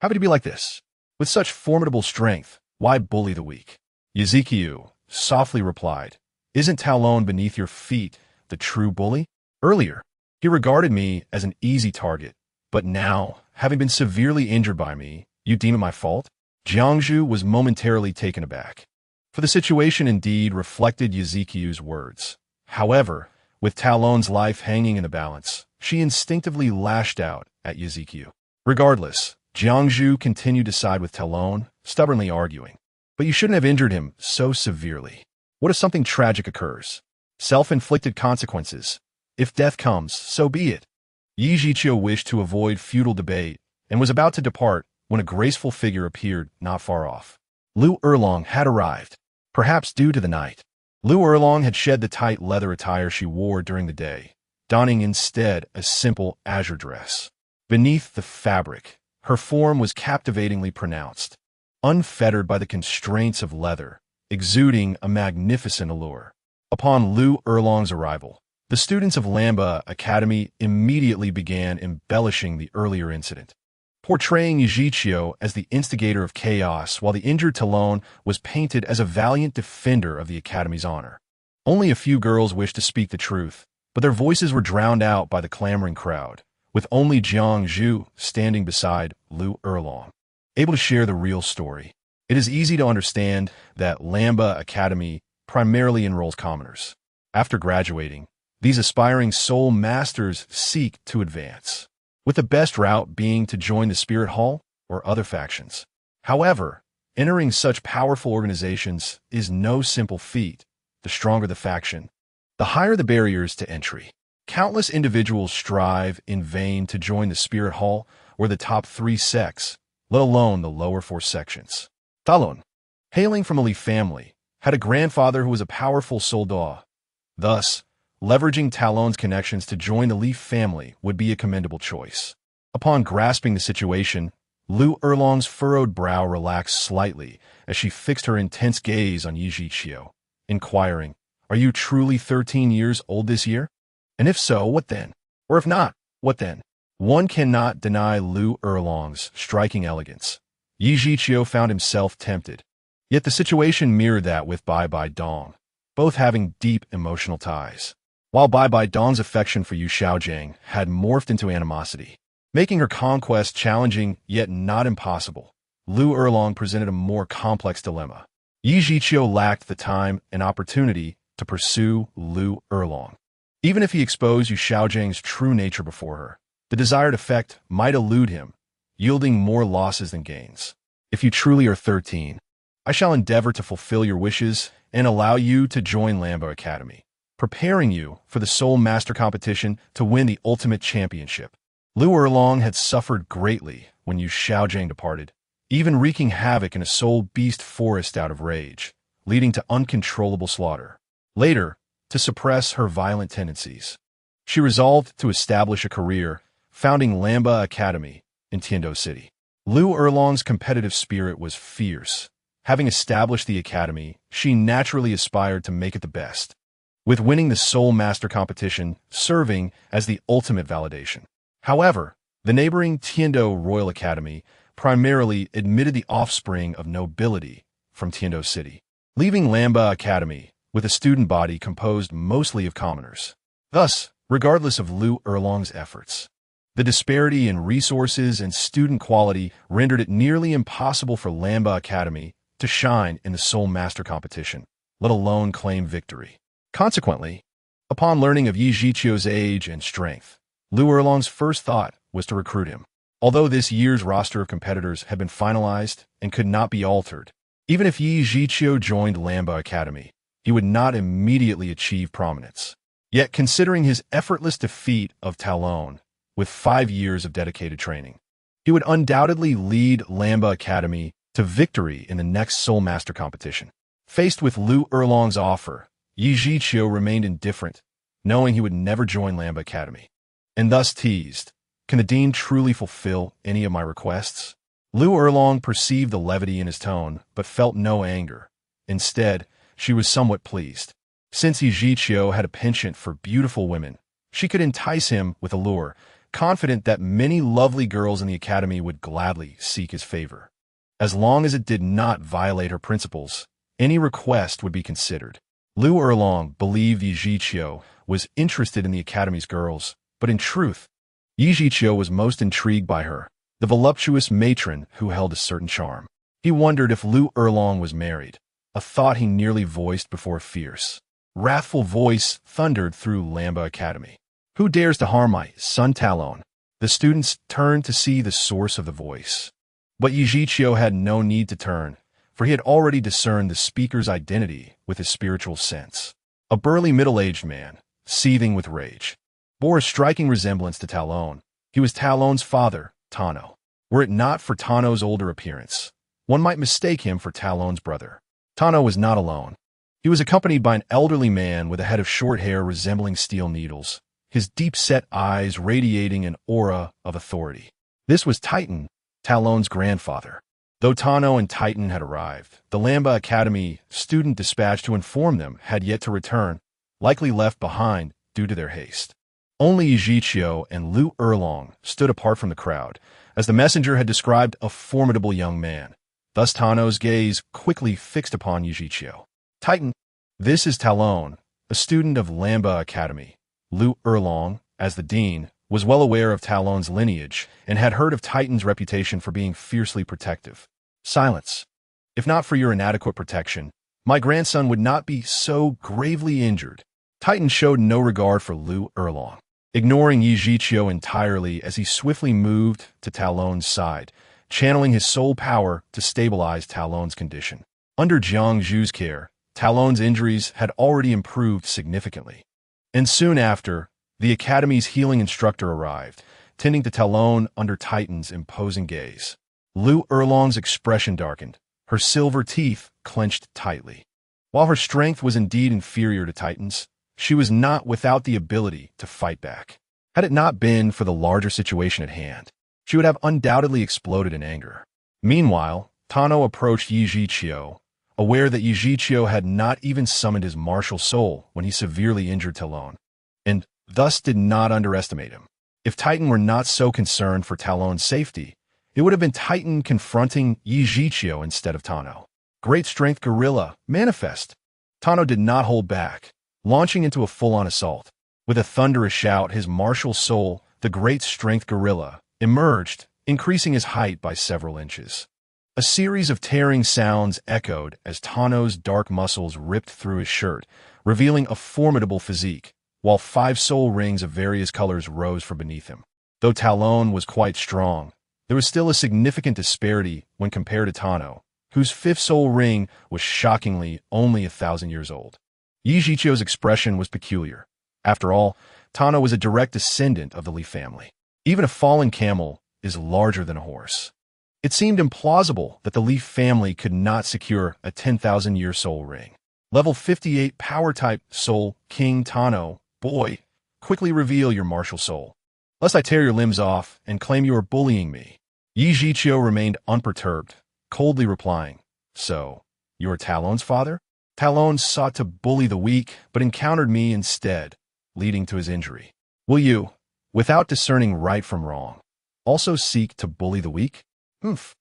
"How could he be like this? With such formidable strength, why bully the weak?" Ezekiel softly replied, "Isn't Talon beneath your feet the true bully? Earlier, he regarded me as an easy target, but now, having been severely injured by me, you deem it my fault?" Jiangzhu was momentarily taken aback, for the situation indeed reflected Ezekiel's words. However, with Talon's life hanging in the balance, she instinctively lashed out at Ezekiel. Regardless, Jiangzhu continued to side with Talon, stubbornly arguing, "But you shouldn't have injured him so severely. What if something tragic occurs? Self-inflicted consequences. If death comes, so be it." Yijiqiu wished to avoid futile debate and was about to depart when a graceful figure appeared not far off. Lu Erlong had arrived, perhaps due to the night. Lu Erlong had shed the tight leather attire she wore during the day, donning instead a simple azure dress. Beneath the fabric, her form was captivatingly pronounced, unfettered by the constraints of leather, exuding a magnificent allure. Upon Lu Erlong's arrival, the students of Lamba Academy immediately began embellishing the earlier incident, portraying Yijiqiu as the instigator of chaos while the injured Talon was painted as a valiant defender of the Academy's honor. Only a few girls wished to speak the truth, but their voices were drowned out by the clamoring crowd, with only Jiangzhu standing beside Lu Erlong, able to share the real story. It is easy to understand that Lamba Academy primarily enrolls commoners. After graduating, these aspiring soul masters seek to advance, with the best route being to join the Spirit Hall or other factions. However, Entering such powerful organizations is no simple feat. The stronger the faction, the higher the barriers to entry. Countless individuals strive in vain to join the Spirit Hall or the top 3 sects, let alone the lower 4 sections. Talon, hailing from a Li family, had a grandfather who was a powerful soldat. Thus, leveraging Talon's connections to join the Li family would be a commendable choice. Upon grasping the situation, Lu Erlong's furrowed brow relaxed slightly as she fixed her intense gaze on Yi Zhiqiu, inquiring, "Are you truly 13 years old this year? And if so, what then? Or if not, what then?" One cannot deny Lu Erlong's striking elegance. Yi Zhiqiu found himself tempted. Yet the situation mirrored that with Bai Bai Dong, both having deep emotional ties. While Bai Bai Dong's affection for Yu Xiaojiang had morphed into animosity, making her conquest challenging yet not impossible, Lu Erlong presented a more complex dilemma. Yi Zhiqiu lacked the time and opportunity to pursue Lu Erlong. Even if he exposed Yu Xiaojiang's true nature before her, the desired effect might elude him, yielding more losses than gains. If you truly are 13, I shall endeavor to fulfill your wishes and allow you to join Lambo Academy, preparing you for the Soul Master competition to win the ultimate championship. Lu Erlong had suffered greatly when Yu Xiaojiang departed, even wreaking havoc in a soul beast forest out of rage, leading to uncontrollable slaughter. Later, to suppress her violent tendencies, she resolved to establish a career, founding Lamba Academy in Tiando City. Lu Erlong's competitive spirit was fierce. Having established the academy, she naturally aspired to make it the best, with winning the Soul Master competition serving as the ultimate validation. However, the neighboring Tiando Royal Academy primarily admitted the offspring of nobility from Tiando City, leaving Lamba Academy with a student body composed mostly of commoners. Thus, regardless of Lu Erlong's efforts, the disparity in resources and student quality rendered it nearly impossible for Lamba Academy to shine in the Soul Master competition, let alone claim victory. Consequently, upon learning of Yi Zhiqiu's age and strength, Lu Erlong's first thought was to recruit him. Although this year's roster of competitors had been finalized and could not be altered, even if Yi Zhiqiu joined Lamba Academy, he would not immediately achieve prominence. Yet, considering his effortless defeat of Talon with 5 years of dedicated training, he would undoubtedly lead Lamba Academy to victory in the next Soul Master competition. Faced with Lu Erlong's offer, Yi Zhiqiu remained indifferent, knowing he would never join Lamba Academy, and thus teased, "Can the dean truly fulfill any of my requests?" Lu Erlong perceived the levity in his tone, but felt no anger. Instead, she was somewhat pleased. Since Yi Zhiqiu had a penchant for beautiful women, she could entice him with a lure, confident that many lovely girls in the academy would gladly seek his favor. As long as it did not violate her principles, any request would be considered. Lu Erlong believed Yi Zhiqiu was interested in the academy's girls, but in truth, Yi Zhiqiu was most intrigued by her, the voluptuous matron who held a certain charm. He wondered if Lu Erlong was married, a thought he nearly voiced before a fierce, wrathful voice thundered through Lamba Academy. "Who dares to harm my son Talon?" The students turned to see the source of the voice. But Yi Zhiqiu had no need to turn, for he had already discerned the speaker's identity with his spiritual sense. A burly middle-aged man, seething with rage, bore a striking resemblance to Talon. He was Talon's father, Tano. Were it not for Tano's older appearance, one might mistake him for Talon's brother. Tano was not alone. He was accompanied by an elderly man with a head of short hair resembling steel needles, his deep-set eyes radiating an aura of authority. This was Titan, Talon's grandfather. Though Tano and Titan had arrived, the Lamba Academy student dispatched to inform them had yet to return, likely left behind due to their haste. Only Yi Zhiqiu and Lu Erlong stood apart from the crowd, as the messenger had described a formidable young man. Thus Tano's gaze quickly fixed upon Yi Zhiqiu. "Titan, this is Talon, a student of Lamba Academy." Lu Erlong, as the dean, was well aware of Talon's lineage and had heard of Titan's reputation for being fiercely protective. "Silence. If not for your inadequate protection, my grandson would not be so gravely injured." Titan showed no regard for Lu Erlong, ignoring Yi Zhiqiu entirely as he swiftly moved to Talon's side, channeling his soul power to stabilize Talon's condition. Under Jiang Zhu's care, Talon's injuries had already improved significantly. And soon after, the Academy's healing instructor arrived, tending to Talon under Titan's imposing gaze. Lu Erlong's expression darkened, her silver teeth clenched tightly. While her strength was indeed inferior to Titan's, she was not without the ability to fight back. Had it not been for the larger situation at hand, she would have undoubtedly exploded in anger. Meanwhile, Tano approached Yi Zhiqiu, aware that Yi Zhiqiu had not even summoned his martial soul when he severely injured Talon, and thus did not underestimate him. If Titan were not so concerned for Talon's safety, it would have been Titan confronting Yi Zhiqiu instead of Tano. Great strength gorilla, manifest! Tano did not hold back, launching into a full-on assault. With a thunderous shout, his martial soul, the great strength gorilla, emerged, increasing his height by several inches. A series of tearing sounds echoed as Tano's dark muscles ripped through his shirt, revealing a formidable physique, while 5 soul rings of various colors rose from beneath him. Though Talon was quite strong, there was still a significant disparity when compared to Tano, whose 5th soul ring was shockingly only 1,000 years old. Yi Zhiqiu's expression was peculiar. After all, Tano was a direct descendant of the Li family. Even a fallen camel is larger than a horse. It seemed implausible that the Li family could not secure a 10,000-year soul ring. Level 58 power-type soul King Tano, boy, quickly reveal your martial soul, lest I tear your limbs off and claim you are bullying me. Yi Zhiqiu remained unperturbed, coldly replying, "So, you are Talon's father?" Talon sought to bully the weak, but encountered me instead, leading to his injury. Will you, without discerning right from wrong, also seek to bully the weak? Humph.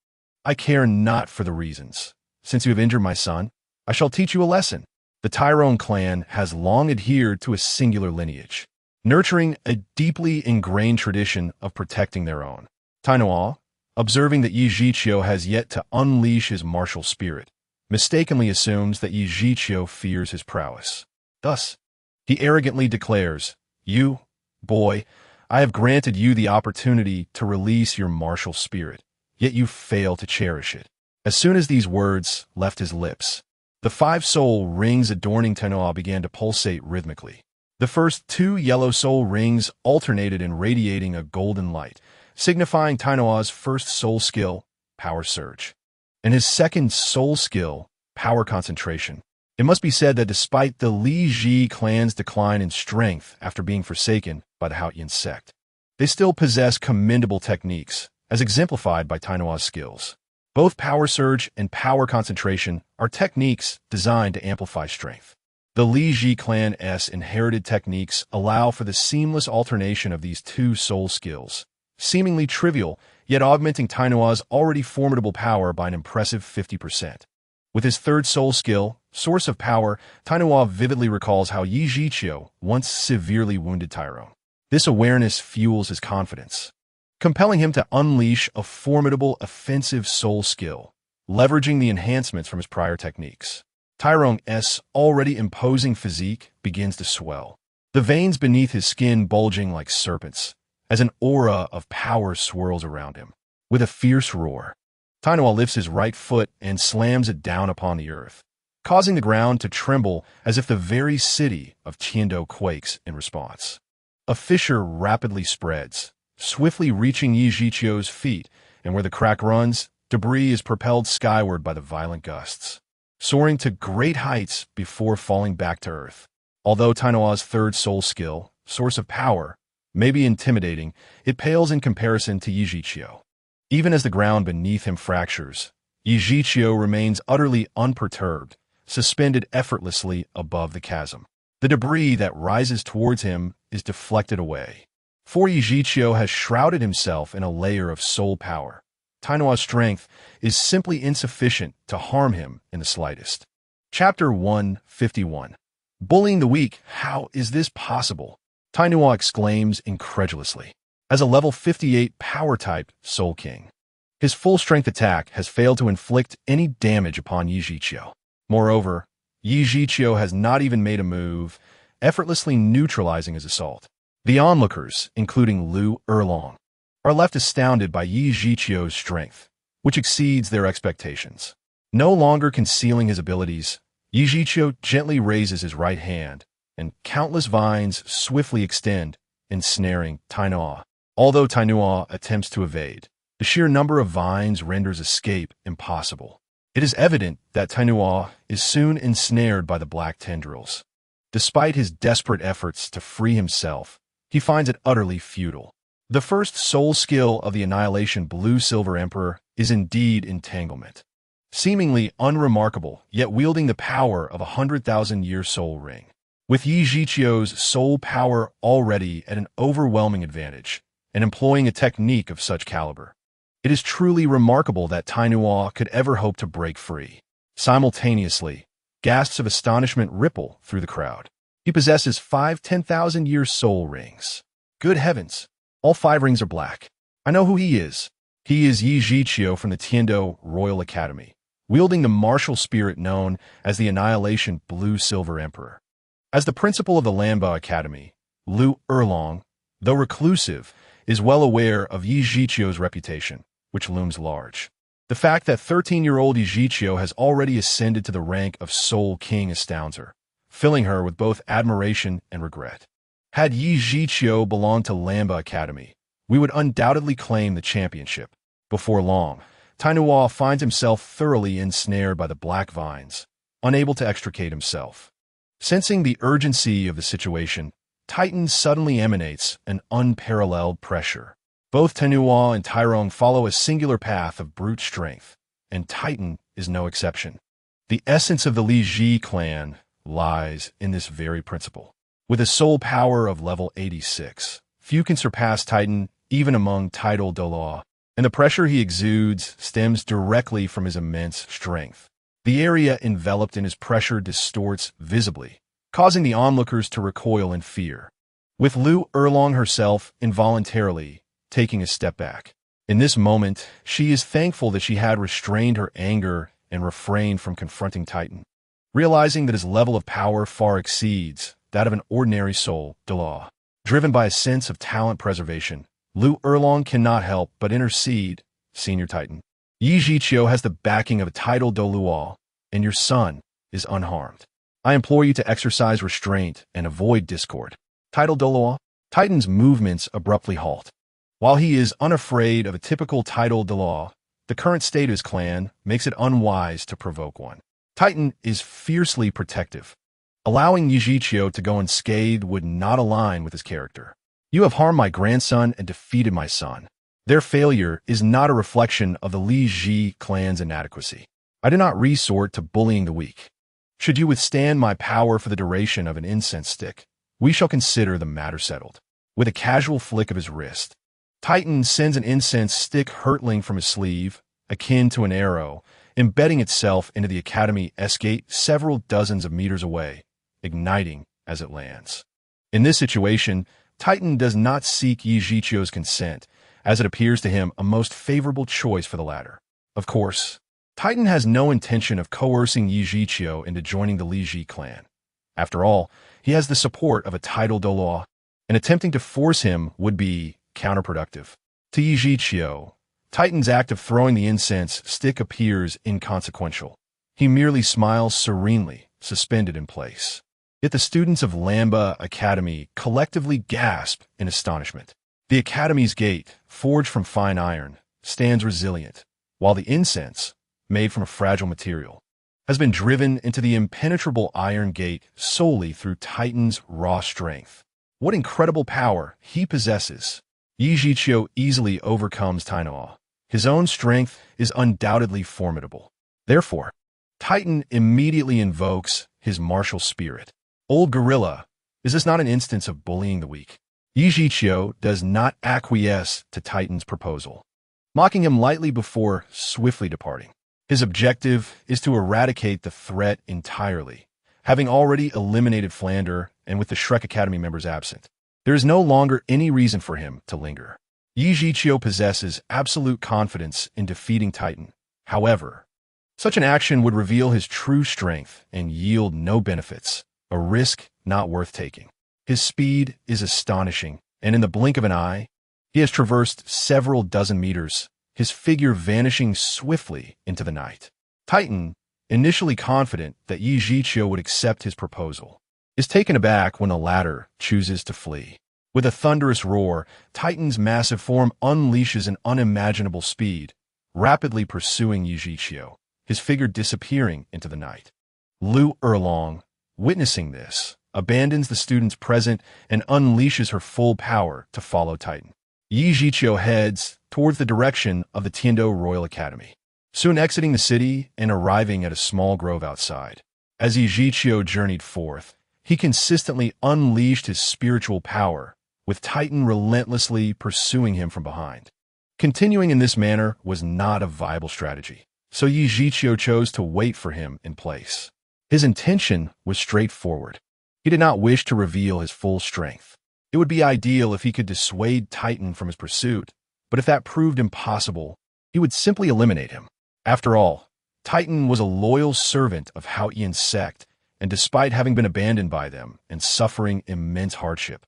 I care not for the reasons. Since you have injured my son, I shall teach you a lesson. The Tyrone clan has long adhered to a singular lineage, nurturing a deeply ingrained tradition of protecting their own. Tainoa, observing that Yi Zhiqiu has yet to unleash his martial spirit, mistakenly assumes that Yi Zhiqiu fears his prowess. Thus, he arrogantly declares, "You, boy, I have granted you the opportunity to release your martial spirit, yet you fail to cherish it." As soon as these words left his lips, the 5 soul rings adorning Tainoa began to pulsate rhythmically. The first 2 yellow soul rings alternated in radiating a golden light, signifying Tainoa's first soul skill, Power Surge, and his second soul skill, Power Concentration. It must be said that despite the Li Ji clan's decline in strength after being forsaken by the Haotian sect, they still possess commendable techniques, as exemplified by Tainoa's skills. Both Power Surge and Power Concentration are techniques designed to amplify strength. The Li Ji clan's inherited techniques allow for the seamless alternation of these 2 soul skills, seemingly trivial, yet augmenting Tainoa's already formidable power by an impressive 50%. With his 3rd soul skill, Source of Power, Tainoa vividly recalls how Yi Zhiqiu once severely wounded Tyrone. This awareness fuels his confidence, compelling him to unleash a formidable offensive soul skill, leveraging the enhancements from his prior techniques. Tyrone's already imposing physique begins to swell, the veins beneath his skin bulging like serpents, as an aura of power swirls around him. With a fierce roar, Tainoa lifts his right foot and slams it down upon the earth, causing the ground to tremble as if the very city of Tiando quakes in response. A fissure rapidly spreads, swiftly reaching Yi Zhiqiu's feet, and where the crack runs, debris is propelled skyward by the violent gusts, soaring to great heights before falling back to earth. Although Tainoa's 3rd soul skill, Source of Power, may be intimidating, it pales in comparison to Yi Zhiqiu. Even as the ground beneath him fractures, Yi Zhiqiu remains utterly unperturbed, suspended effortlessly above the chasm. The debris that rises towards him is deflected away, for Yi Zhiqiu has shrouded himself in a layer of soul power. Tainoa's strength is simply insufficient to harm him in the slightest. Chapter 151. Bullying the weak, how is this possible? Tainoa exclaims incredulously. As a level 58 power-type Soul King, his full-strength attack has failed to inflict any damage upon Yi Zhiqiu. Moreover, Yi Zhiqiu has not even made a move, effortlessly neutralizing his assault. The onlookers, including Lu Erlong, are left astounded by Yi Zhiqiu's strength, which exceeds their expectations. No longer concealing his abilities, Yi Zhiqiu gently raises his right hand, and countless vines swiftly extend, ensnaring Tainua. Although Tainua attempts to evade, the sheer number of vines renders escape impossible. It is evident that Tainua is soon ensnared by the black tendrils. Despite his desperate efforts to free himself, he finds it utterly futile. The first soul skill of the Annihilation Blue-Silver Emperor is indeed entanglement. Seemingly unremarkable, yet wielding the power of 100,000-year soul ring. With Yi Zhiqiu's soul power already at an overwhelming advantage, and employing a technique of such caliber, it is truly remarkable that Tainua could ever hope to break free. Simultaneously, gasps of astonishment ripple through the crowd. He possesses 5 10,000-year soul rings. Good heavens, all 5 rings are black. I know who he is. He is Yi Zhiqiu from the Tiando Royal Academy, wielding the martial spirit known as the Annihilation Blue-Silver Emperor. As the principal of the Lamba Academy, Lu Erlong, though reclusive, is well aware of Yi Zhiqiu's reputation, which looms large. The fact that 13-year-old Yi Zhiqiu has already ascended to the rank of Soul King astounds her, filling her with both admiration and regret. Had Yi Zhiqiu belonged to Lamba Academy, we would undoubtedly claim the championship. Before long, Tainua finds himself thoroughly ensnared by the black vines, unable to extricate himself. Sensing the urgency of the situation, Titan suddenly emanates an unparalleled pressure. Both Tainua and Tairong follow a singular path of brute strength, and Titan is no exception. The essence of the Li Ji clan lies in this very principle. With a soul power of level 86, few can surpass Titan even among title Douluo, and the pressure he exudes stems directly from his immense strength. The area enveloped in his pressure distorts visibly, causing the onlookers to recoil in fear, with Lu Erlong herself involuntarily taking a step back. In this moment, she is thankful that she had restrained her anger and refrained from confronting Titan. Realizing that his level of power far exceeds that of an ordinary soul, Douluo. Driven by a sense of talent preservation, Lu Erlong cannot help but intercede, Senior Titan. Yi Zhiqiu has the backing of a title Douluo, and your son is unharmed. I implore you to exercise restraint and avoid discord. Title Douluo. Titan's movements abruptly halt. While he is unafraid of a typical title Douluo, the current state of his clan makes it unwise to provoke one. Titan is fiercely protective. Allowing Yi Zhiqiu to go unscathed would not align with his character. You have harmed my grandson and defeated my son. Their failure is not a reflection of the Li Ji clan's inadequacy. I do not resort to bullying the weak. Should you withstand my power for the duration of an incense stick, we shall consider the matter settled. With a casual flick of his wrist, Titan sends an incense stick hurtling from his sleeve, akin to an arrow, embedding itself into the Academy's gate several dozens of meters away, igniting as it lands. In this situation, Titan does not seek Yi Zhiqiu's consent, as it appears to him a most favorable choice for the latter. Of course, Titan has no intention of coercing Yi Zhiqiu into joining the Li Ji clan. After all, he has the support of a title Douluo, and attempting to force him would be counterproductive. To Yi Zhiqiu, Titan's act of throwing the incense stick appears inconsequential. He merely smiles serenely, suspended in place. Yet the students of Lamba Academy collectively gasp in astonishment. The Academy's gate, forged from fine iron, stands resilient, while the incense, made from a fragile material, has been driven into the impenetrable iron gate solely through Titan's raw strength. What incredible power he possesses! Yi Zhiqiu easily overcomes Tainua. His own strength is undoubtedly formidable. Therefore, Titan immediately invokes his martial spirit. Old gorilla, is this not an instance of bullying the weak? Yi Zhiqiu does not acquiesce to Titan's proposal, mocking him lightly before swiftly departing. His objective is to eradicate the threat entirely, having already eliminated Flander and with the Shrek Academy members absent. There is no longer any reason for him to linger. Yi Zhiqiu possesses absolute confidence in defeating Titan. However, such an action would reveal his true strength and yield no benefits, a risk not worth taking. His speed is astonishing, and in the blink of an eye, he has traversed several dozen meters, his figure vanishing swiftly into the night. Titan, initially confident that Yi Zhiqiu would accept his proposal, is taken aback when the latter chooses to flee. With a thunderous roar, Titan's massive form unleashes an unimaginable speed, rapidly pursuing Yi Zhiqiu, his figure disappearing into the night. Lu Erlong, witnessing this, abandons the students present and unleashes her full power to follow Titan. Yi Zhiqiu heads towards the direction of the Tiando Royal Academy, soon exiting the city and arriving at a small grove outside. As Yi Zhiqiu journeyed forth, he consistently unleashed his spiritual power, with Titan relentlessly pursuing him from behind. Continuing in this manner was not a viable strategy, so Yi Zhiqiu chose to wait for him in place. His intention was straightforward. He did not wish to reveal his full strength. It would be ideal if he could dissuade Titan from his pursuit, but if that proved impossible, he would simply eliminate him. After all, Titan was a loyal servant of Hao Yian's sect, and despite having been abandoned by them and suffering immense hardship,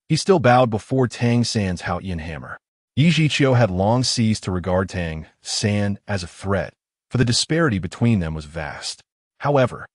he still bowed before Tang San's Hao Yian hammer. Yi Zhiqiu had long ceased to regard Tang San as a threat, for the disparity between them was vast. However,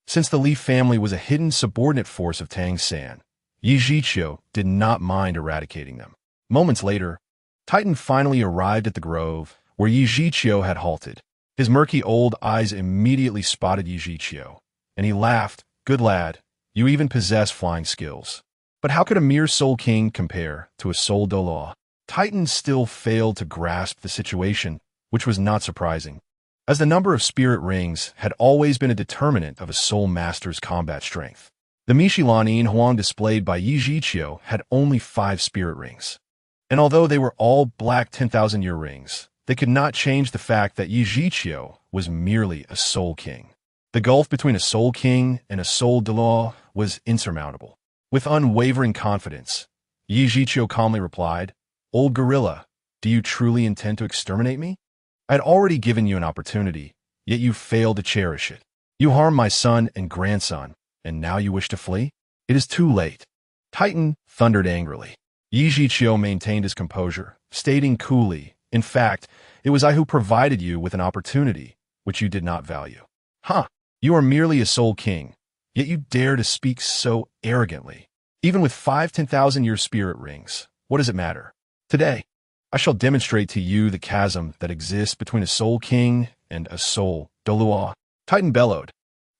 since the Li family was a hidden subordinate force of Tang San, Yi Zhiqiu did not mind eradicating them. Moments later, Titan finally arrived at the grove where Yi Zhiqiu had halted. His murky old eyes immediately spotted Yi Zhiqiu, and he laughed. "Good lad, you even possess flying skills. But how could a mere Soul King compare to a Soul Douluo?" Titan still failed to grasp the situation, which was not surprising, as the number of spirit rings had always been a determinant of a Soul Master's combat strength. The Mixilan Yin Huang displayed by Yi Zhiqiu had only 5 spirit rings, and although they were all black 10,000-year rings, they could not change the fact that Yi Zhiqiu was merely a Soul King. The gulf between a Soul King and a Soul Douluo was insurmountable. With unwavering confidence, Yi Zhiqiu calmly replied, "Old gorilla, do you truly intend to exterminate me? I had already given you an opportunity, yet you failed to cherish it. You harmed my son and grandson, and now you wish to flee? It is too late." Titan thundered angrily. Yi Zhiqiu maintained his composure, stating coolly, "In fact, it was I who provided you with an opportunity, which you did not value." "Huh, you are merely a Soul King, yet you dare to speak so arrogantly. Even with 5 10,000-year spirit rings, what does it matter? Today, I shall demonstrate to you the chasm that exists between a Soul King and a Soul Douluo." Titan bellowed,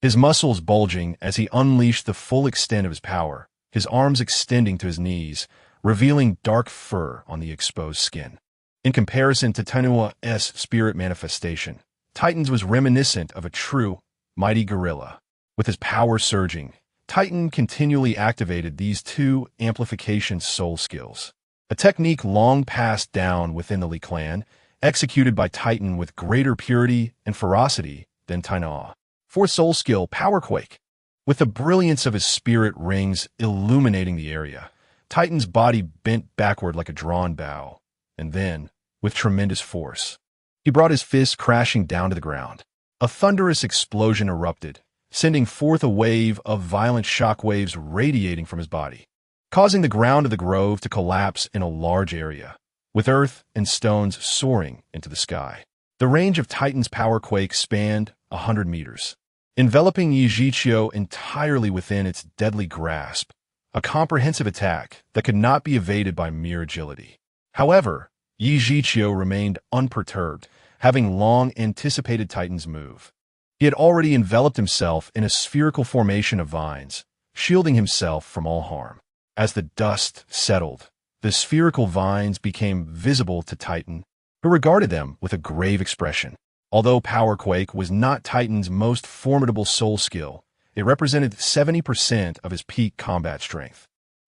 his muscles bulging as he unleashed the full extent of his power, his arms extending to his knees, revealing dark fur on the exposed skin. In comparison to Tenua's spirit manifestation, Titan's was reminiscent of a true, mighty gorilla. With his power surging, Titan continually activated these 2 amplification soul skills, a technique long passed down within the Li clan, executed by Titan with greater purity and ferocity than Tainao. 4th soul skill, Power Quake. With the brilliance of his spirit rings illuminating the area, Titan's body bent backward like a drawn bow, and then, with tremendous force, he brought his fist crashing down to the ground. A thunderous explosion erupted, sending forth a wave of violent shock waves radiating from his body, causing the ground of the grove to collapse in a large area, with earth and stones soaring into the sky. The range of Titan's power quake spanned 100 meters, enveloping Yi Zhiqiu entirely within its deadly grasp, a comprehensive attack that could not be evaded by mere agility. However, Yi Zhiqiu remained unperturbed, having long anticipated Titan's move. He had already enveloped himself in a spherical formation of vines, shielding himself from all harm. As the dust settled, the spherical vines became visible to Titan, who regarded them with a grave expression. Although Power Quake was not Titan's most formidable soul skill, it represented 70% of his peak combat strength.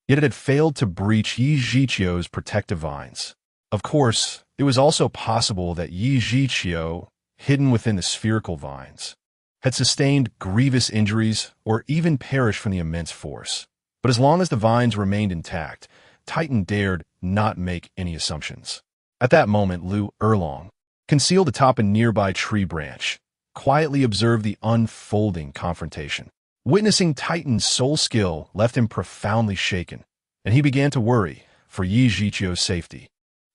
Yet it had failed to breach Yi Zhiqiu's protective vines. Of course, it was also possible that Yi Zhiqiu, hidden within the spherical vines, had sustained grievous injuries or even perished from the immense force. But as long as the vines remained intact, Titan dared not make any assumptions. At that moment, Lu Erlong, concealed atop a nearby tree branch, quietly observed the unfolding confrontation. Witnessing Titan's soul skill left him profoundly shaken, and he began to worry for Yi Zhiqiu's safety.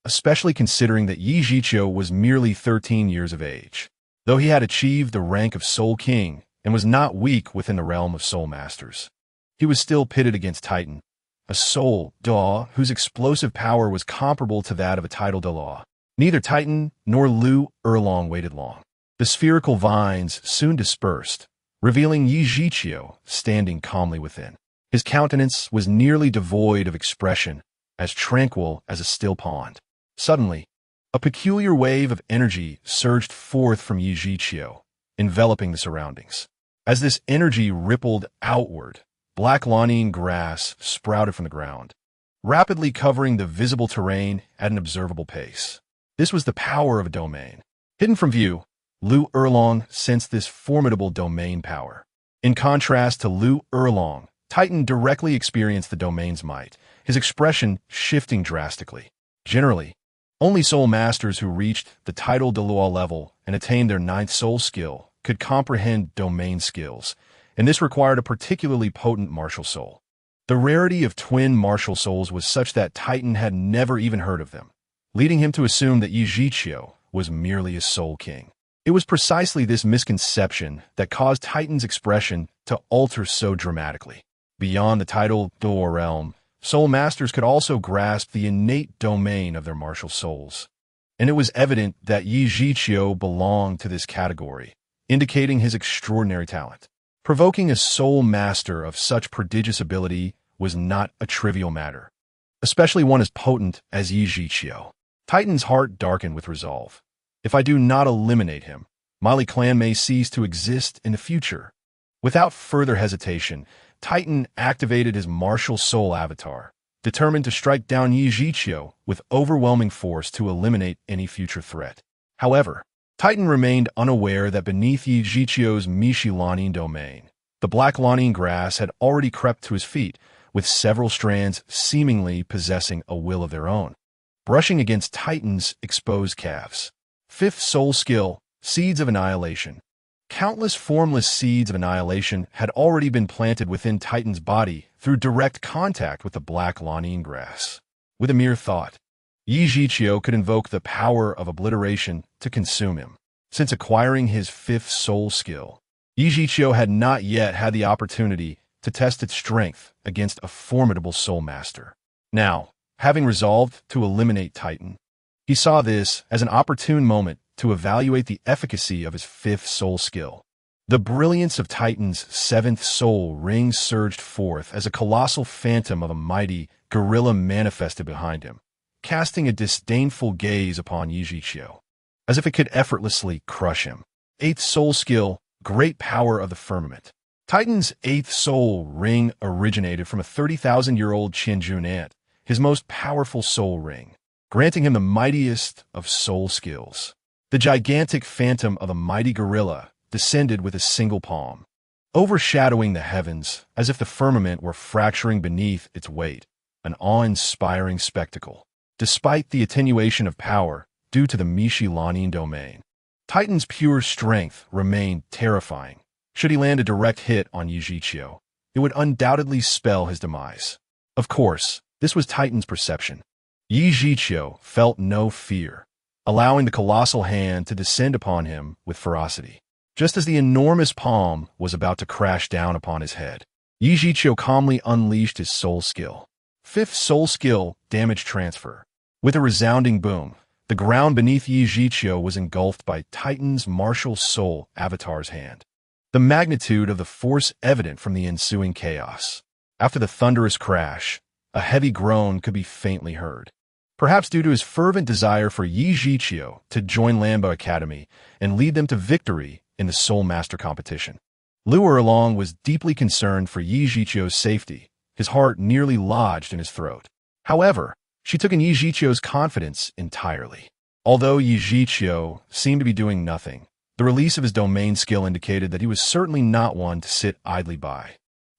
especially considering that Yi Zhiqiu was merely 13 years of age. Though he had achieved the rank of Soul King and was not weak within the realm of Soul Masters, he was still pitted against Titan, a Soul Douluo whose explosive power was comparable to that of a tidal Douluo. Neither Titan nor Lu Erlong waited long. The spherical vines soon dispersed, revealing Yi Zhiqiu standing calmly within. His countenance was nearly devoid of expression, as tranquil as a still pond. Suddenly, a peculiar wave of energy surged forth from Yi Zhiqiu, enveloping the surroundings. As this energy rippled outward, black Lanine grass sprouted from the ground, rapidly covering the visible terrain at an observable pace. This was the power of a domain. Hidden from view, Lu Erlong sensed this formidable domain power. In contrast to Lu Erlong, Titan directly experienced the domain's might, his expression shifting drastically. Generally, only Soul Masters who reached the tidal Douluo level and attained their 9th Soul skill could comprehend domain skills, and this required a particularly potent martial soul. The rarity of twin martial souls was such that Titan had never even heard of them, leading him to assume that Yi Zhiqiu was merely a Soul King. It was precisely this misconception that caused Titan's expression to alter so dramatically. Beyond the tidal Douluo realm, Soul Masters could also grasp the innate domain of their martial souls, and it was evident that Yi Zhiqiu belonged to this category, indicating his extraordinary talent. Provoking a Soul Master of such prodigious ability was not a trivial matter, especially one as potent as Yi Zhiqiu. Titan's heart darkened with resolve. If I do not eliminate him, my clan may cease to exist in the future. Without further hesitation, Titan activated his martial soul avatar, determined to strike down Yi Zhiqiu with overwhelming force to eliminate any future threat. However, Titan remained unaware that beneath Yi Zhiqiu's Mishi Lanine domain, the black Lanine grass had already crept to his feet, with several strands seemingly possessing a will of their own, brushing against Titan's exposed calves. 5th Soul Skill, Seeds of Annihilation. Countless formless seeds of annihilation had already been planted within Titan's body through direct contact with the black Lanine grass. With a mere thought, Yi Zhiqiu could invoke the power of obliteration to consume him. Since acquiring his 5th Soul Skill, Yi Zhiqiu had not yet had the opportunity to test its strength against a formidable Soul Master. Now, having resolved to eliminate Titan, he saw this as an opportune moment to evaluate the efficacy of his 5th Soul Skill. The brilliance of Titan's 7th Soul Ring surged forth as a colossal phantom of a mighty gorilla manifested behind him, casting a disdainful gaze upon Yi Zhiqiu, as if it could effortlessly crush him. 8th Soul Skill, Great Power of the Firmament. Titan's 8th Soul Ring originated from a 30,000-year-old Hongjun ant, his most powerful soul ring, granting him the mightiest of soul skills. The gigantic phantom of a mighty gorilla descended with a single palm, overshadowing the heavens as if the firmament were fracturing beneath its weight, an awe-inspiring spectacle. Despite the attenuation of power due to the Mishi Lanine domain, Titan's pure strength remained terrifying. Should he land a direct hit on Yi Zhiqiu, it would undoubtedly spell his demise. Of course, this was Titan's perception. Yi Zhiqiu felt no fear, allowing the colossal hand to descend upon him with ferocity. Just as the enormous palm was about to crash down upon his head, Yi Zhiqiu calmly unleashed his soul skill. 5th Soul Skill, Damage Transfer. With a resounding boom, the ground beneath Yi Zhiqiu was engulfed by Titan's martial soul avatar's hand. The magnitude of the force evident from the ensuing chaos. After the thunderous crash, a heavy groan could be faintly heard. Perhaps due to his fervent desire for Yi Zhiqiu to join Lambo Academy and lead them to victory in the Soul Master competition. Lu Erlong was deeply concerned for Yi Zhiqiu's safety, his heart nearly lodged in his throat. However, she took in Yi Zhiqiu's confidence entirely. Although Yi Zhiqiu seemed to be doing nothing, the release of his domain skill indicated that he was certainly not one to sit idly by.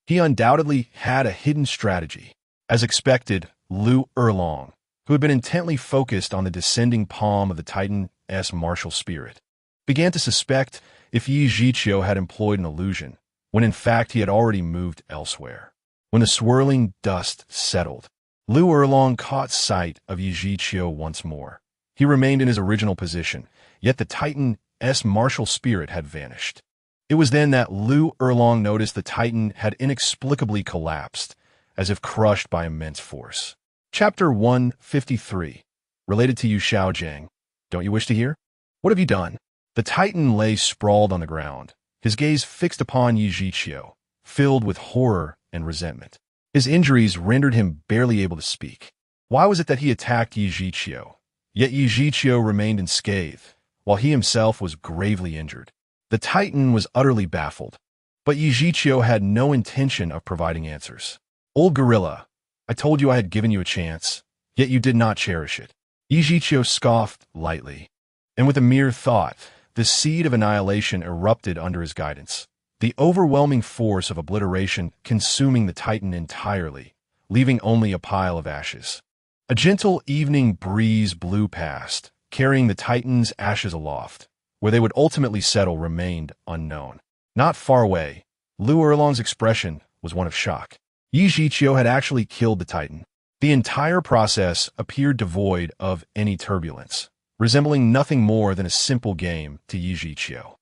He undoubtedly had a hidden strategy. As expected, Lu Erlong, who had been intently focused on the descending palm of the Titan's martial spirit, began to suspect if Yi Zhiqiu had employed an illusion, when in fact he had already moved elsewhere. When the swirling dust settled, Liu Erlong caught sight of Yi Zhiqiu once more. He remained in his original position, yet the Titan's martial spirit had vanished. It was then that Liu Erlong noticed the Titan had inexplicably collapsed, as if crushed by immense force. Chapter 153, related to Yu Xiaojiang. Don't you wish to hear? What have you done? The Titan lay sprawled on the ground, his gaze fixed upon Yi Zhiqiu, filled with horror and resentment. His injuries rendered him barely able to speak. Why was it that he attacked Yi Zhiqiu? Yet Yi Zhiqiu remained unscathed, while he himself was gravely injured. The Titan was utterly baffled, but Yi Zhiqiu had no intention of providing answers. Old gorilla, I told you I had given you a chance, yet you did not cherish it. Yi Zhiqiu scoffed lightly, and with a mere thought, the seed of annihilation erupted under his guidance. The overwhelming force of obliteration consuming the Titan entirely, leaving only a pile of ashes. A gentle evening breeze blew past, carrying the Titan's ashes aloft. Where they would ultimately settle remained unknown. Not far away, Liu Erlong's expression was one of shock. Yi Zhiqiu had actually killed the Titan. The entire process appeared devoid of any turbulence, resembling nothing more than a simple game to Yi Zhiqiu.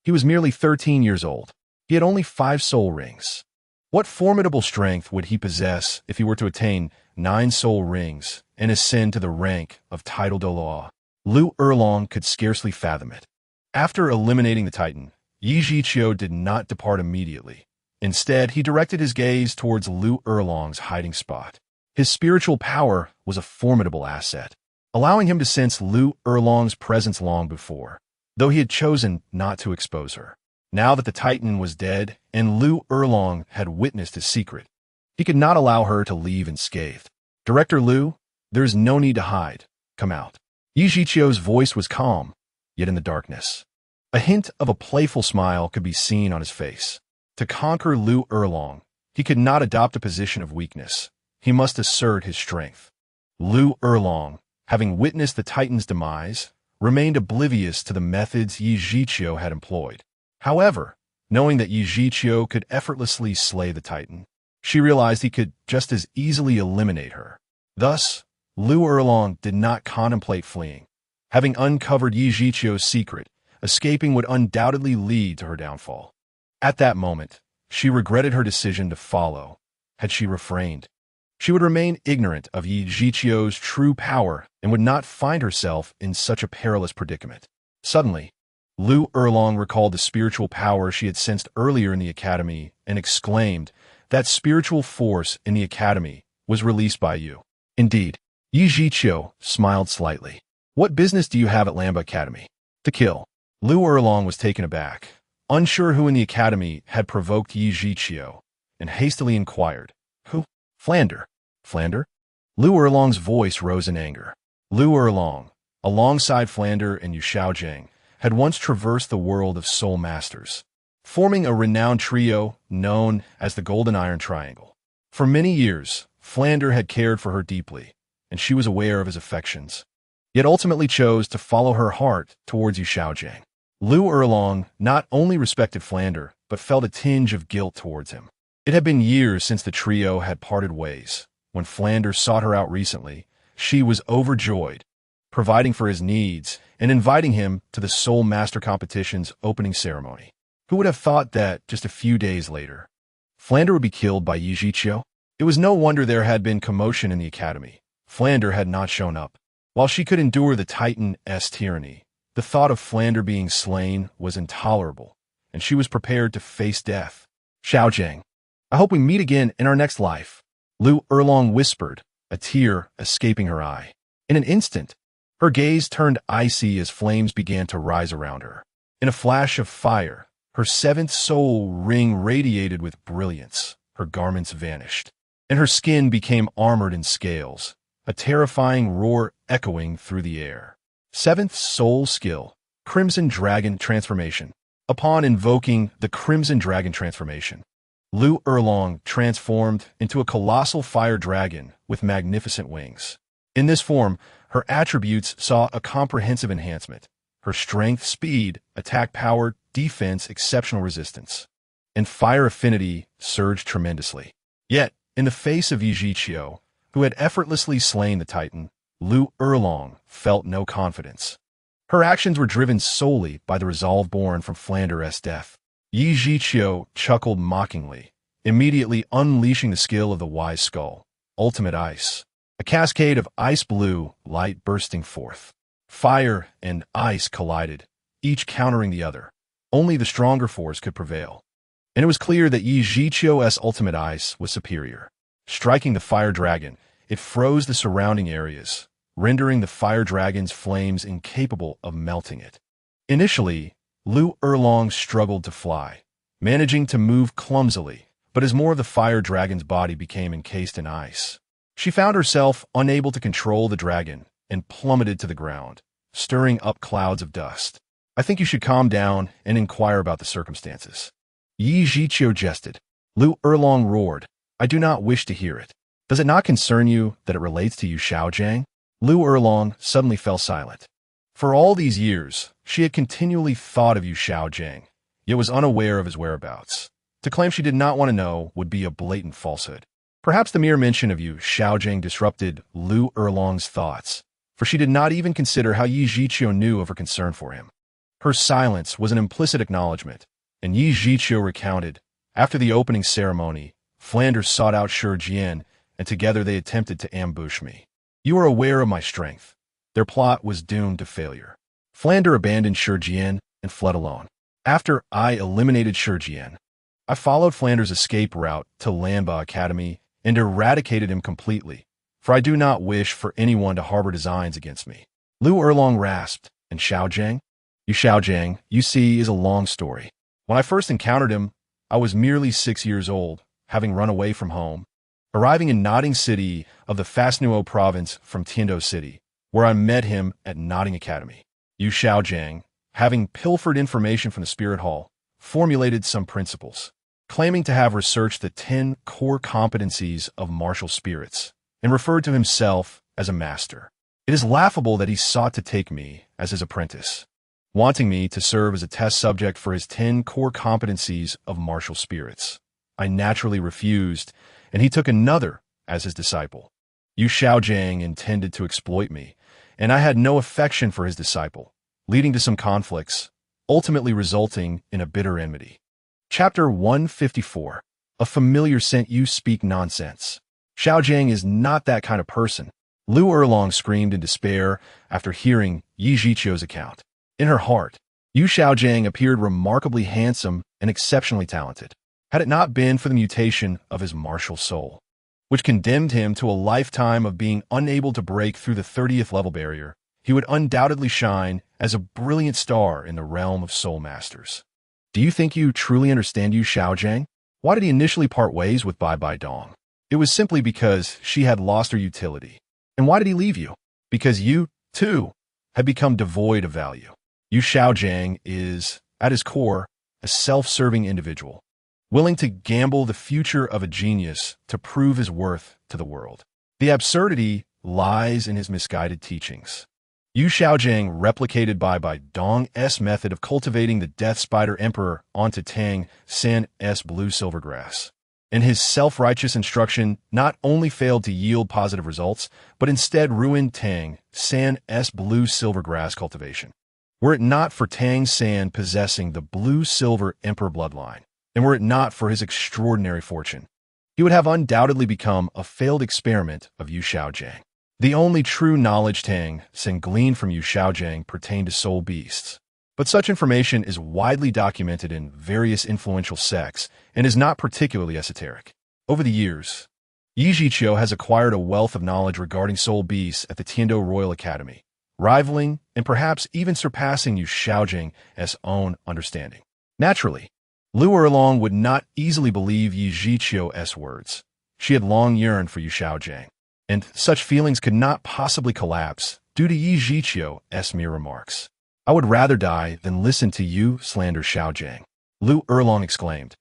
He was merely 13 years old. He had only 5 soul rings. What formidable strength would he possess if he were to attain 9 soul rings and ascend to the rank of title Douluo? Liu Erlong could scarcely fathom it. After eliminating the Titan, Yi Zhiqiu did not depart immediately. Instead, he directed his gaze towards Liu Erlong's hiding spot. His spiritual power was a formidable asset, allowing him to sense Liu Erlong's presence long before, though he had chosen not to expose her. Now that the Titan was dead and Liu Erlong had witnessed his secret, he could not allow her to leave unscathed. Director Liu, there is no need to hide. Come out. Yi Zhiqiu's voice was calm, yet in the darkness. A hint of a playful smile could be seen on his face. To conquer Liu Erlong, he could not adopt a position of weakness. He must assert his strength. Liu Erlong, having witnessed the Titan's demise, remained oblivious to the methods Yi Zhiqiu had employed. However, knowing that Yi Zhiqiu could effortlessly slay the Titan, she realized he could just as easily eliminate her. Thus, Liu Erlong did not contemplate fleeing. Having uncovered Yi Zhiqiu's secret, escaping would undoubtedly lead to her downfall. At that moment, she regretted her decision to follow. Had she refrained, she would remain ignorant of Yi Zhiqiu's true power and would not find herself in such a perilous predicament. Suddenly, Liu Erlong recalled the spiritual power she had sensed earlier in the academy and exclaimed, "That spiritual force in the academy was released by you." Indeed, Yi Zhiqiu smiled slightly. "What business do you have at Lamba Academy?" "To kill." Liu Erlong was taken aback, unsure who in the academy had provoked Yi Zhiqiu, and hastily inquired, "Who?" "Flander." "Flander?" Liu Erlong's voice rose in anger. Liu Erlong, alongside Flander and Yu Xiaojiang, had once traversed the world of soul masters, forming a renowned trio known as the Golden Iron Triangle. For many years, Flander had cared for her deeply, and she was aware of his affections, yet ultimately chose to follow her heart towards Yu Xiaojiang. Liu Erlong not only respected Flander, but felt a tinge of guilt towards him. It had been years since the trio had parted ways. When Flander sought her out recently, she was overjoyed, providing for his needs and inviting him to the Soul Master Competition's opening ceremony. Who would have thought that just a few days later, Flander would be killed by Yi Zhiqiu? It was no wonder there had been commotion in the academy. Flander had not shown up. While she could endure the Titan's tyranny, the thought of Flander being slain was intolerable, and she was prepared to face death. "Xiaojiang, I hope we meet again in our next life," Liu Erlong whispered, a tear escaping her eye. In an instant, her gaze turned icy as flames began to rise around her. In a flash of fire, her 7th soul ring radiated with brilliance, her garments vanished, and her skin became armored in scales, a terrifying roar echoing through the air. 7th soul skill, Crimson Dragon Transformation. Upon invoking the Crimson Dragon Transformation, Liu Erlong transformed into a colossal fire dragon with magnificent wings. In this form, her attributes saw a comprehensive enhancement. Her strength, speed, attack power, defense, exceptional resistance, and fire affinity surged tremendously. Yet, in the face of Yi Zhiqiu, who had effortlessly slain the Titan, Lu Erlong felt no confidence. Her actions were driven solely by the resolve born from Flanders' death. Yi Zhiqiu chuckled mockingly, immediately unleashing the skill of the Wise Skull, Ultimate Ice. A cascade of ice-blue light bursting forth. Fire and ice collided, each countering the other. Only the stronger force could prevail. And it was clear that Yi Zhiqiu's Ultimate Ice was superior. Striking the fire dragon, it froze the surrounding areas, rendering the fire dragon's flames incapable of melting it. Initially, Lu Erlong struggled to fly, managing to move clumsily, but as more of the fire dragon's body became encased in ice, she found herself unable to control the dragon and plummeted to the ground, stirring up clouds of dust. I think you should calm down and inquire about the circumstances. Yi Zhiqiu jested. Lu Erlong roared. I do not wish to hear it. Does it not concern you that it relates to Yu Xiaojiang? Lu Erlong suddenly fell silent. For all these years, she had continually thought of Yu Xiaojiang, yet was unaware of his whereabouts. To claim she did not want to know would be a blatant falsehood. Perhaps the mere mention of Yu Xiaojiang disrupted Lu Erlong's thoughts, for she did not even consider how Yi Zhiqiu knew of her concern for him. Her silence was an implicit acknowledgement, and Yi Zhiqiu recounted, after the opening ceremony, Flanders sought out Shi Jian, and together they attempted to ambush me. You are aware of my strength. Their plot was doomed to failure. Flanders abandoned Shi Jian and fled alone. After I eliminated Shi Jian, I followed Flanders' escape route to Lanba Academy and eradicated him completely, for I do not wish for anyone to harbor designs against me. Lu Erlong rasped, and Xiaojiang? Yu Xiaojiang, you see, is a long story. When I first encountered him, I was merely 6 years old, having run away from home, arriving in Notting City of the Fasnuo province from Tiando City, where I met him at Notting Academy. Yu Xiaojiang, having pilfered information from the Spirit Hall, formulated some principles, claiming to have researched the 10 core competencies of martial spirits, and referred to himself as a master. It is laughable that he sought to take me as his apprentice, wanting me to serve as a test subject for his 10 core competencies of martial spirits. I naturally refused, and he took another as his disciple. Yu Xiaojiang intended to exploit me, and I had no affection for his disciple, leading to some conflicts, ultimately resulting in a bitter enmity. Chapter 154. A familiar scent. You speak nonsense. Xiaojiang is not that kind of person. Lu Erlong screamed in despair after hearing Yi Zhiqiu's account. In her heart, Yu Xiaojiang appeared remarkably handsome and exceptionally talented, had it not been for the mutation of his martial soul, which condemned him to a lifetime of being unable to break through the 30th level barrier. He would undoubtedly shine as a brilliant star in the realm of soul masters. Do you think you truly understand Yu Xiaojiang? Why did he initially part ways with Bai Bai Dong? It was simply because she had lost her utility. And why did he leave you? Because you, too, had become devoid of value. Yu Xiaojiang is, at his core, a self-serving individual, willing to gamble the future of a genius to prove his worth to the world. The absurdity lies in his misguided teachings. Yu Xiaojiang replicated Bai Bai Dong's method of cultivating the Death Spider Emperor onto Tang San's blue silvergrass. And his self-righteous instruction not only failed to yield positive results, but instead ruined Tang San's blue silvergrass cultivation. Were it not for Tang San possessing the blue-silver emperor bloodline, and were it not for his extraordinary fortune, he would have undoubtedly become a failed experiment of Yu Xiaojiang. The only true knowledge Tang San gleaned from Yu Xiaojiang pertained to soul beasts. But such information is widely documented in various influential sects and is not particularly esoteric. Over the years, Yi Zhiqiu has acquired a wealth of knowledge regarding soul beasts at the Tiando Royal Academy, rivaling and perhaps even surpassing Yu Xiaojiang's own understanding. Naturally, Lu Erlong would not easily believe Yi Zhiqiu's words. She had long yearned for Yu Xiaojiang, and such feelings could not possibly collapse due to Yi Zhiqiu's mere remarks. I would rather die than listen to you slander Xiaojiang, Lu Erlong exclaimed,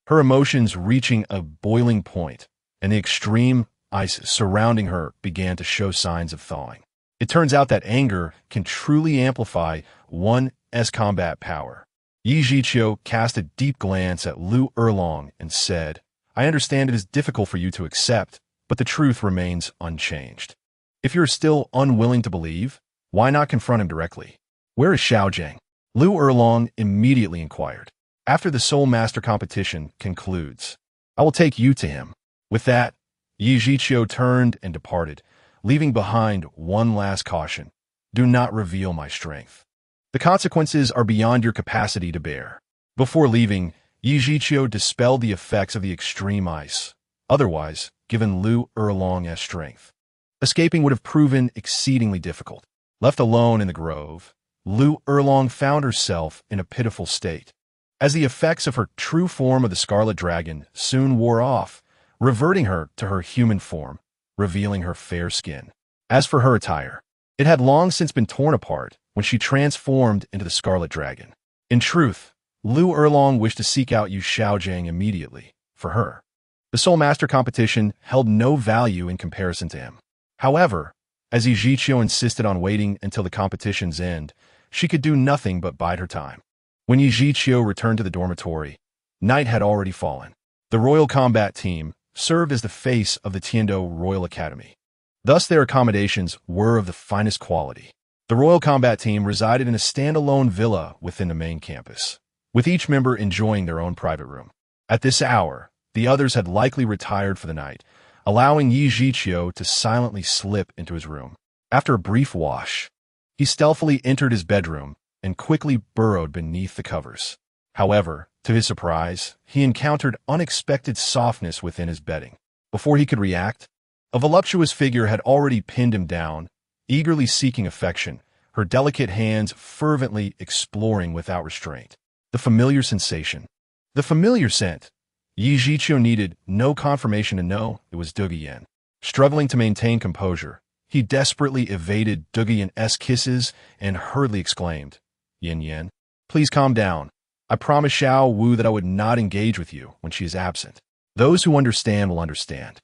her emotions reaching a boiling point, and the extreme ice surrounding her began to show signs of thawing. It turns out that anger can truly amplify one's combat power. Yi Zhiqiu cast a deep glance at Lu Erlong and said, I understand it is difficult for you to accept, but the truth remains unchanged. If you're still unwilling to believe, why not confront him directly? Where is Xiaojing? Liu Erlong immediately inquired. After the Soul Master competition concludes, I will take you to him. With that, Yi Zhiqiu turned and departed, leaving behind one last caution. Do not reveal my strength. The consequences are beyond your capacity to bear. Before leaving, Yi Zhiqiu dispelled the effects of the extreme ice, otherwise given Liu Erlong as strength. Escaping would have proven exceedingly difficult. Left alone in the grove, Liu Erlong found herself in a pitiful state. As the effects of her true form of the Scarlet Dragon soon wore off, reverting her to her human form, revealing her fair skin. As for her attire, it had long since been torn apart when she transformed into the Scarlet Dragon. In truth, Liu Erlong wished to seek out Yu Xiaojing immediately. For her, the Soul Master competition held no value in comparison to him. However, as Yi Zhiqiu insisted on waiting until the competition's end, she could do nothing but bide her time. When Yi Zhiqiu returned to the dormitory, night had already fallen. The Royal Combat Team served as the face of the Tiando Royal Academy. Thus their accommodations were of the finest quality. The Royal Combat Team resided in a standalone villa within the main campus, with each member enjoying their own private room. At this hour, the others had likely retired for the night, allowing Yi Zhiqiu to silently slip into his room. After a brief wash, he stealthily entered his bedroom and quickly burrowed beneath the covers. However, to his surprise, he encountered unexpected softness within his bedding. Before he could react, a voluptuous figure had already pinned him down, eagerly seeking affection, her delicate hands fervently exploring without restraint. The familiar sensation. The familiar scent. Yi Zhiqiu needed no confirmation to know it was Duguyan. Struggling to maintain composure, he desperately evaded Duguyan's kisses and hurriedly exclaimed, Yin Yin, please calm down. I promised Xiao Wu that I would not engage with you when she is absent. Those who understand will understand.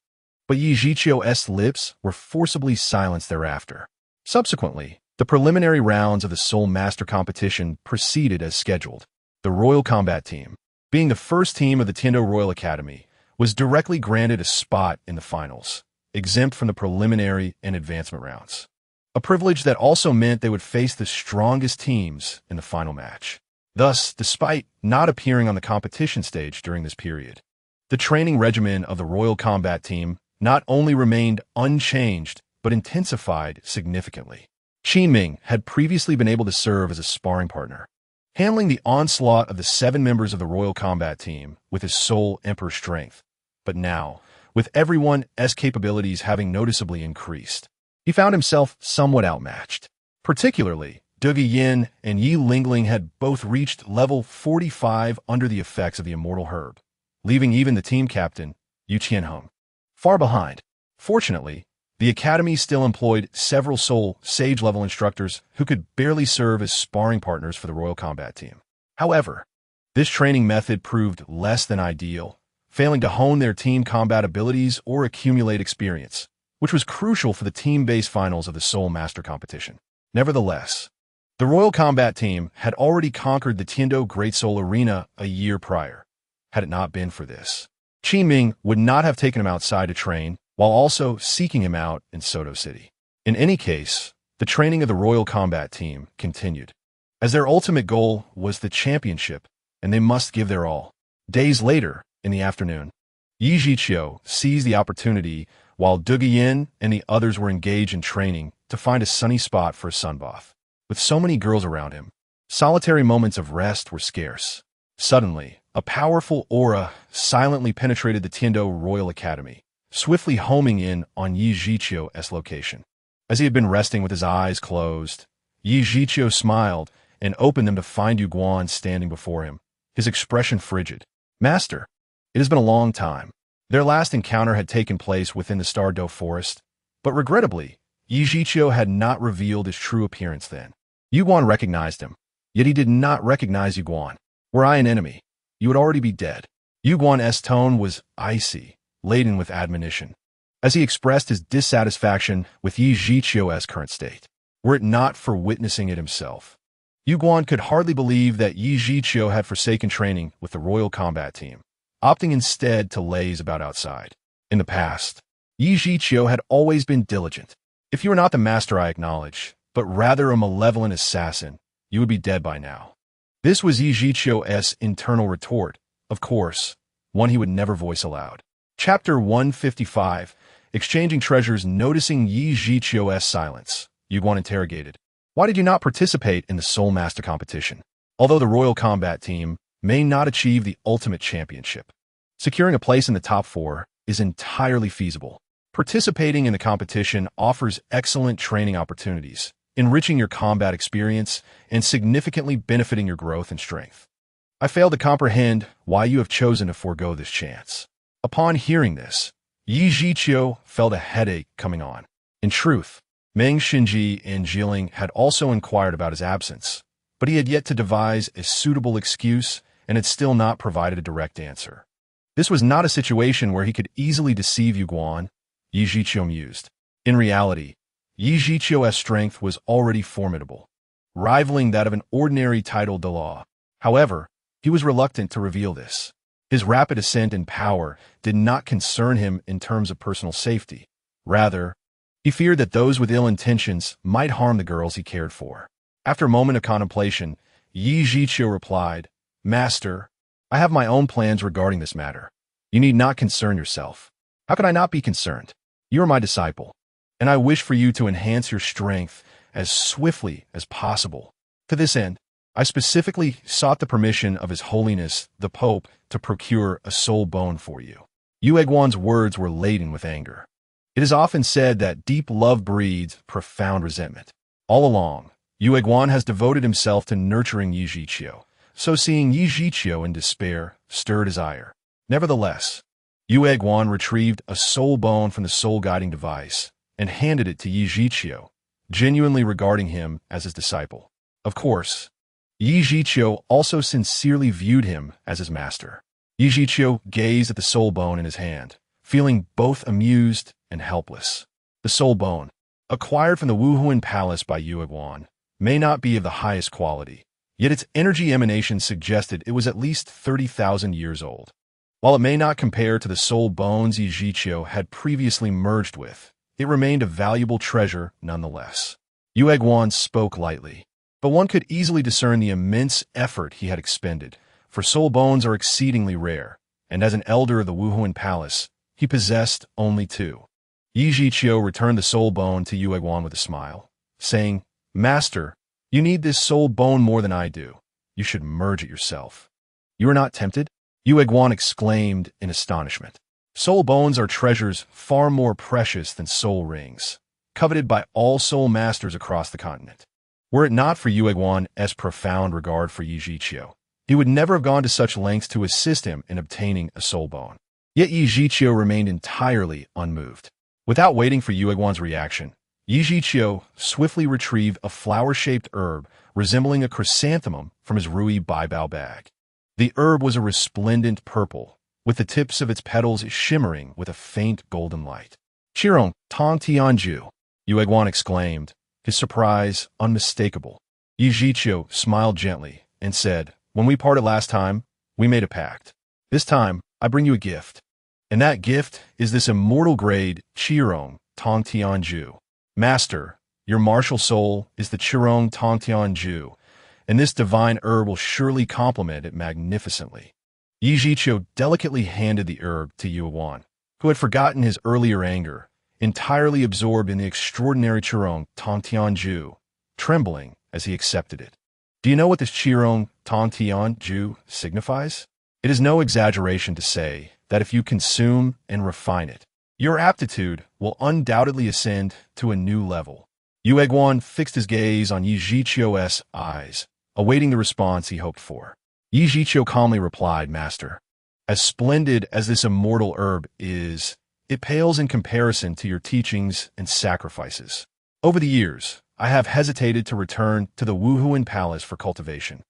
But Yi Zhiqiu's lips were forcibly silenced thereafter. Subsequently, the preliminary rounds of the Soul Master competition proceeded as scheduled. The Royal Combat Team, being the first team of the Tiando Royal Academy, was directly granted a spot in the finals, exempt from the preliminary and advancement rounds. A privilege that also meant they would face the strongest teams in the final match. Thus, despite not appearing on the competition stage during this period, the training regimen of the Royal Combat Team not only remained unchanged, but intensified significantly. Qin Ming had previously been able to serve as a sparring partner, handling the onslaught of the 7 members of the Royal Combat Team with his sole emperor strength. But now, with everyone's capabilities having noticeably increased, he found himself somewhat outmatched. Particularly, Dugi Yin and Yi Lingling had both reached level 45 under the effects of the immortal herb, leaving even the team captain, Yu Qianheng, far behind. Fortunately, the academy still employed several Soul Sage-level instructors who could barely serve as sparring partners for the Royal Combat Team. However, this training method proved less than ideal, failing to hone their team combat abilities or accumulate experience, which was crucial for the team-based finals of the Soul Master competition. Nevertheless, the Royal Combat Team had already conquered the Tiando Great Soul Arena a year prior. Had it not been for this, Qin Ming would not have taken him outside to train, while also seeking him out in Soto City. In any case, the training of the Royal Combat Team continued, as their ultimate goal was the championship, and they must give their all. Days later, in the afternoon, Yi Zhiqiu seized the opportunity while Dugi Yin and the others were engaged in training to find a sunny spot for a sunbath. With so many girls around him, solitary moments of rest were scarce. Suddenly, a powerful aura silently penetrated the Tiando Royal Academy, swiftly homing in on Yi Zhiqiu's location. As he had been resting with his eyes closed, Yi Zhiqiu smiled and opened them to find Yu Guan standing before him, his expression frigid. Master, it has been a long time. Their last encounter had taken place within the Star Do Forest, but regrettably, Yi Zhiqiu had not revealed his true appearance then. Yu Guan recognized him, yet he did not recognize Yu Guan. Were I an enemy, you would already be dead. Yu Guan's tone was icy, laden with admonition, as he expressed his dissatisfaction with Yi Zhiqiu's current state. Were it not for witnessing it himself, Yu Guan could hardly believe that Yi Zhiqiu had forsaken training with the Royal Combat Team, opting instead to laze about outside. In the past, Yi Zhiqiu had always been diligent. If you were not the master I acknowledge, but rather a malevolent assassin, you would be dead by now. This was Yi Zhiqiu's internal retort, of course, one he would never voice aloud. Chapter 155, Exchanging Treasures. Noticing Yi Zhiqiu's silence, Yuguan interrogated. Why did you not participate in the Soul Master competition? Although the Royal Combat Team may not achieve the ultimate championship, securing a place in the top 4 is entirely feasible. Participating in the competition offers excellent training opportunities, enriching your combat experience and significantly benefiting your growth and strength. I fail to comprehend why you have chosen to forego this chance. Upon hearing this, Yi Zhiqiu felt a headache coming on. In truth, Meng Xinji and Jieling had also inquired about his absence, but he had yet to devise a suitable excuse and had still not provided a direct answer. This was not a situation where he could easily deceive Yuguan, Yi Zhiqiu mused. In reality, Yi Zhiqiu's strength was already formidable, rivaling that of an ordinary titled Douluo. However, he was reluctant to reveal this. His rapid ascent in power did not concern him in terms of personal safety. Rather, he feared that those with ill intentions might harm the girls he cared for. After a moment of contemplation, Yi Zhiqiu replied, Master, I have my own plans regarding this matter. You need not concern yourself. How could I not be concerned? You are my disciple, and I wish for you to enhance your strength as swiftly as possible. To this end, I specifically sought the permission of His Holiness, the Pope, to procure a soul bone for you. Yu Egwan's words were laden with anger. It is often said that deep love breeds profound resentment. All along, Yu Egwan has devoted himself to nurturing Yi Zhiqiu, so seeing Yi Zhiqiu in despair stirred his ire. Nevertheless, Yu Egwan retrieved a soul bone from the soul-guiding device and handed it to Yi Zhiqiu, genuinely regarding him as his disciple. Of course, Yi Zhiqiu also sincerely viewed him as his master. Yi Zhiqiu gazed at the soul bone in his hand, feeling both amused and helpless. The soul bone, acquired from the Wuhuan Palace by Yu Egwan, may not be of the highest quality, yet its energy emanation suggested it was at least 30,000 years old. While it may not compare to the soul bones Yi Zhiqiu had previously merged with, it remained a valuable treasure nonetheless. Yu Egwan spoke lightly, but one could easily discern the immense effort he had expended, for soul bones are exceedingly rare, and as an elder of the Wuhuan Palace, he possessed only 2. Yi Zhiqiu returned the soul bone to Yu Egwan with a smile, saying, Master, you need this soul bone more than I do. You should merge it yourself. You are not tempted? Yu Egwan exclaimed in astonishment. Soul bones are treasures far more precious than soul rings, coveted by all soul masters across the continent. Were it not for Yu Egwan's profound regard for Yi Zhiqiu, he would never have gone to such lengths to assist him in obtaining a soul bone. Yet Yi Zhiqiu remained entirely unmoved. Without waiting for Yu Egwan's reaction, Yi Zhiqiu swiftly retrieved a flower-shaped herb resembling a chrysanthemum from his Rui Baibao bag. The herb was a resplendent purple, with the tips of its petals shimmering with a faint golden light. Qirong Tong Tianju, Yu Egwan exclaimed, his surprise unmistakable. Yi Zhiqiu smiled gently and said, When we parted last time, we made a pact. This time, I bring you a gift. And that gift is this immortal-grade Qirong Tong Tianju. Master, your martial soul is the Qirong Tong Tianju, and this divine herb will surely complement it magnificently. Yi Zhiqiu delicately handed the herb to Yu Egwan, who had forgotten his earlier anger, entirely absorbed in the extraordinary Qirong Tong Tianju, trembling as he accepted it. Do you know what this Qirong Tong Tianju signifies? It is no exaggeration to say that if you consume and refine it, your aptitude will undoubtedly ascend to a new level. Yu Egwan fixed his gaze on Yi Zhiqiu's eyes, awaiting the response he hoped for. Yi Zhiqiu calmly replied, Master, as splendid as this immortal herb is, it pales in comparison to your teachings and sacrifices. Over the years, I have hesitated to return to the Wuhuan Palace for cultivation.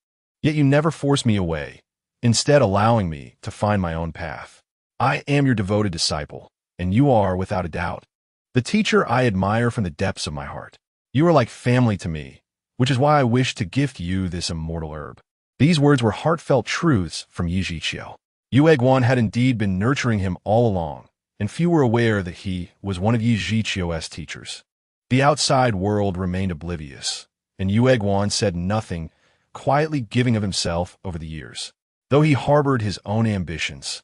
Yet you never forced me away, instead allowing me to find my own path. I am your devoted disciple, and you are, without a doubt, the teacher I admire from the depths of my heart. You are like family to me, which is why I wish to gift you this immortal herb. These words were heartfelt truths from Yi Zhiqiu. Yu Egwan had indeed been nurturing him all along, and few were aware that he was one of Yi Zhiqiu's teachers. The outside world remained oblivious, and Yue Guan said nothing, quietly giving of himself over the years. Though he harbored his own ambitions,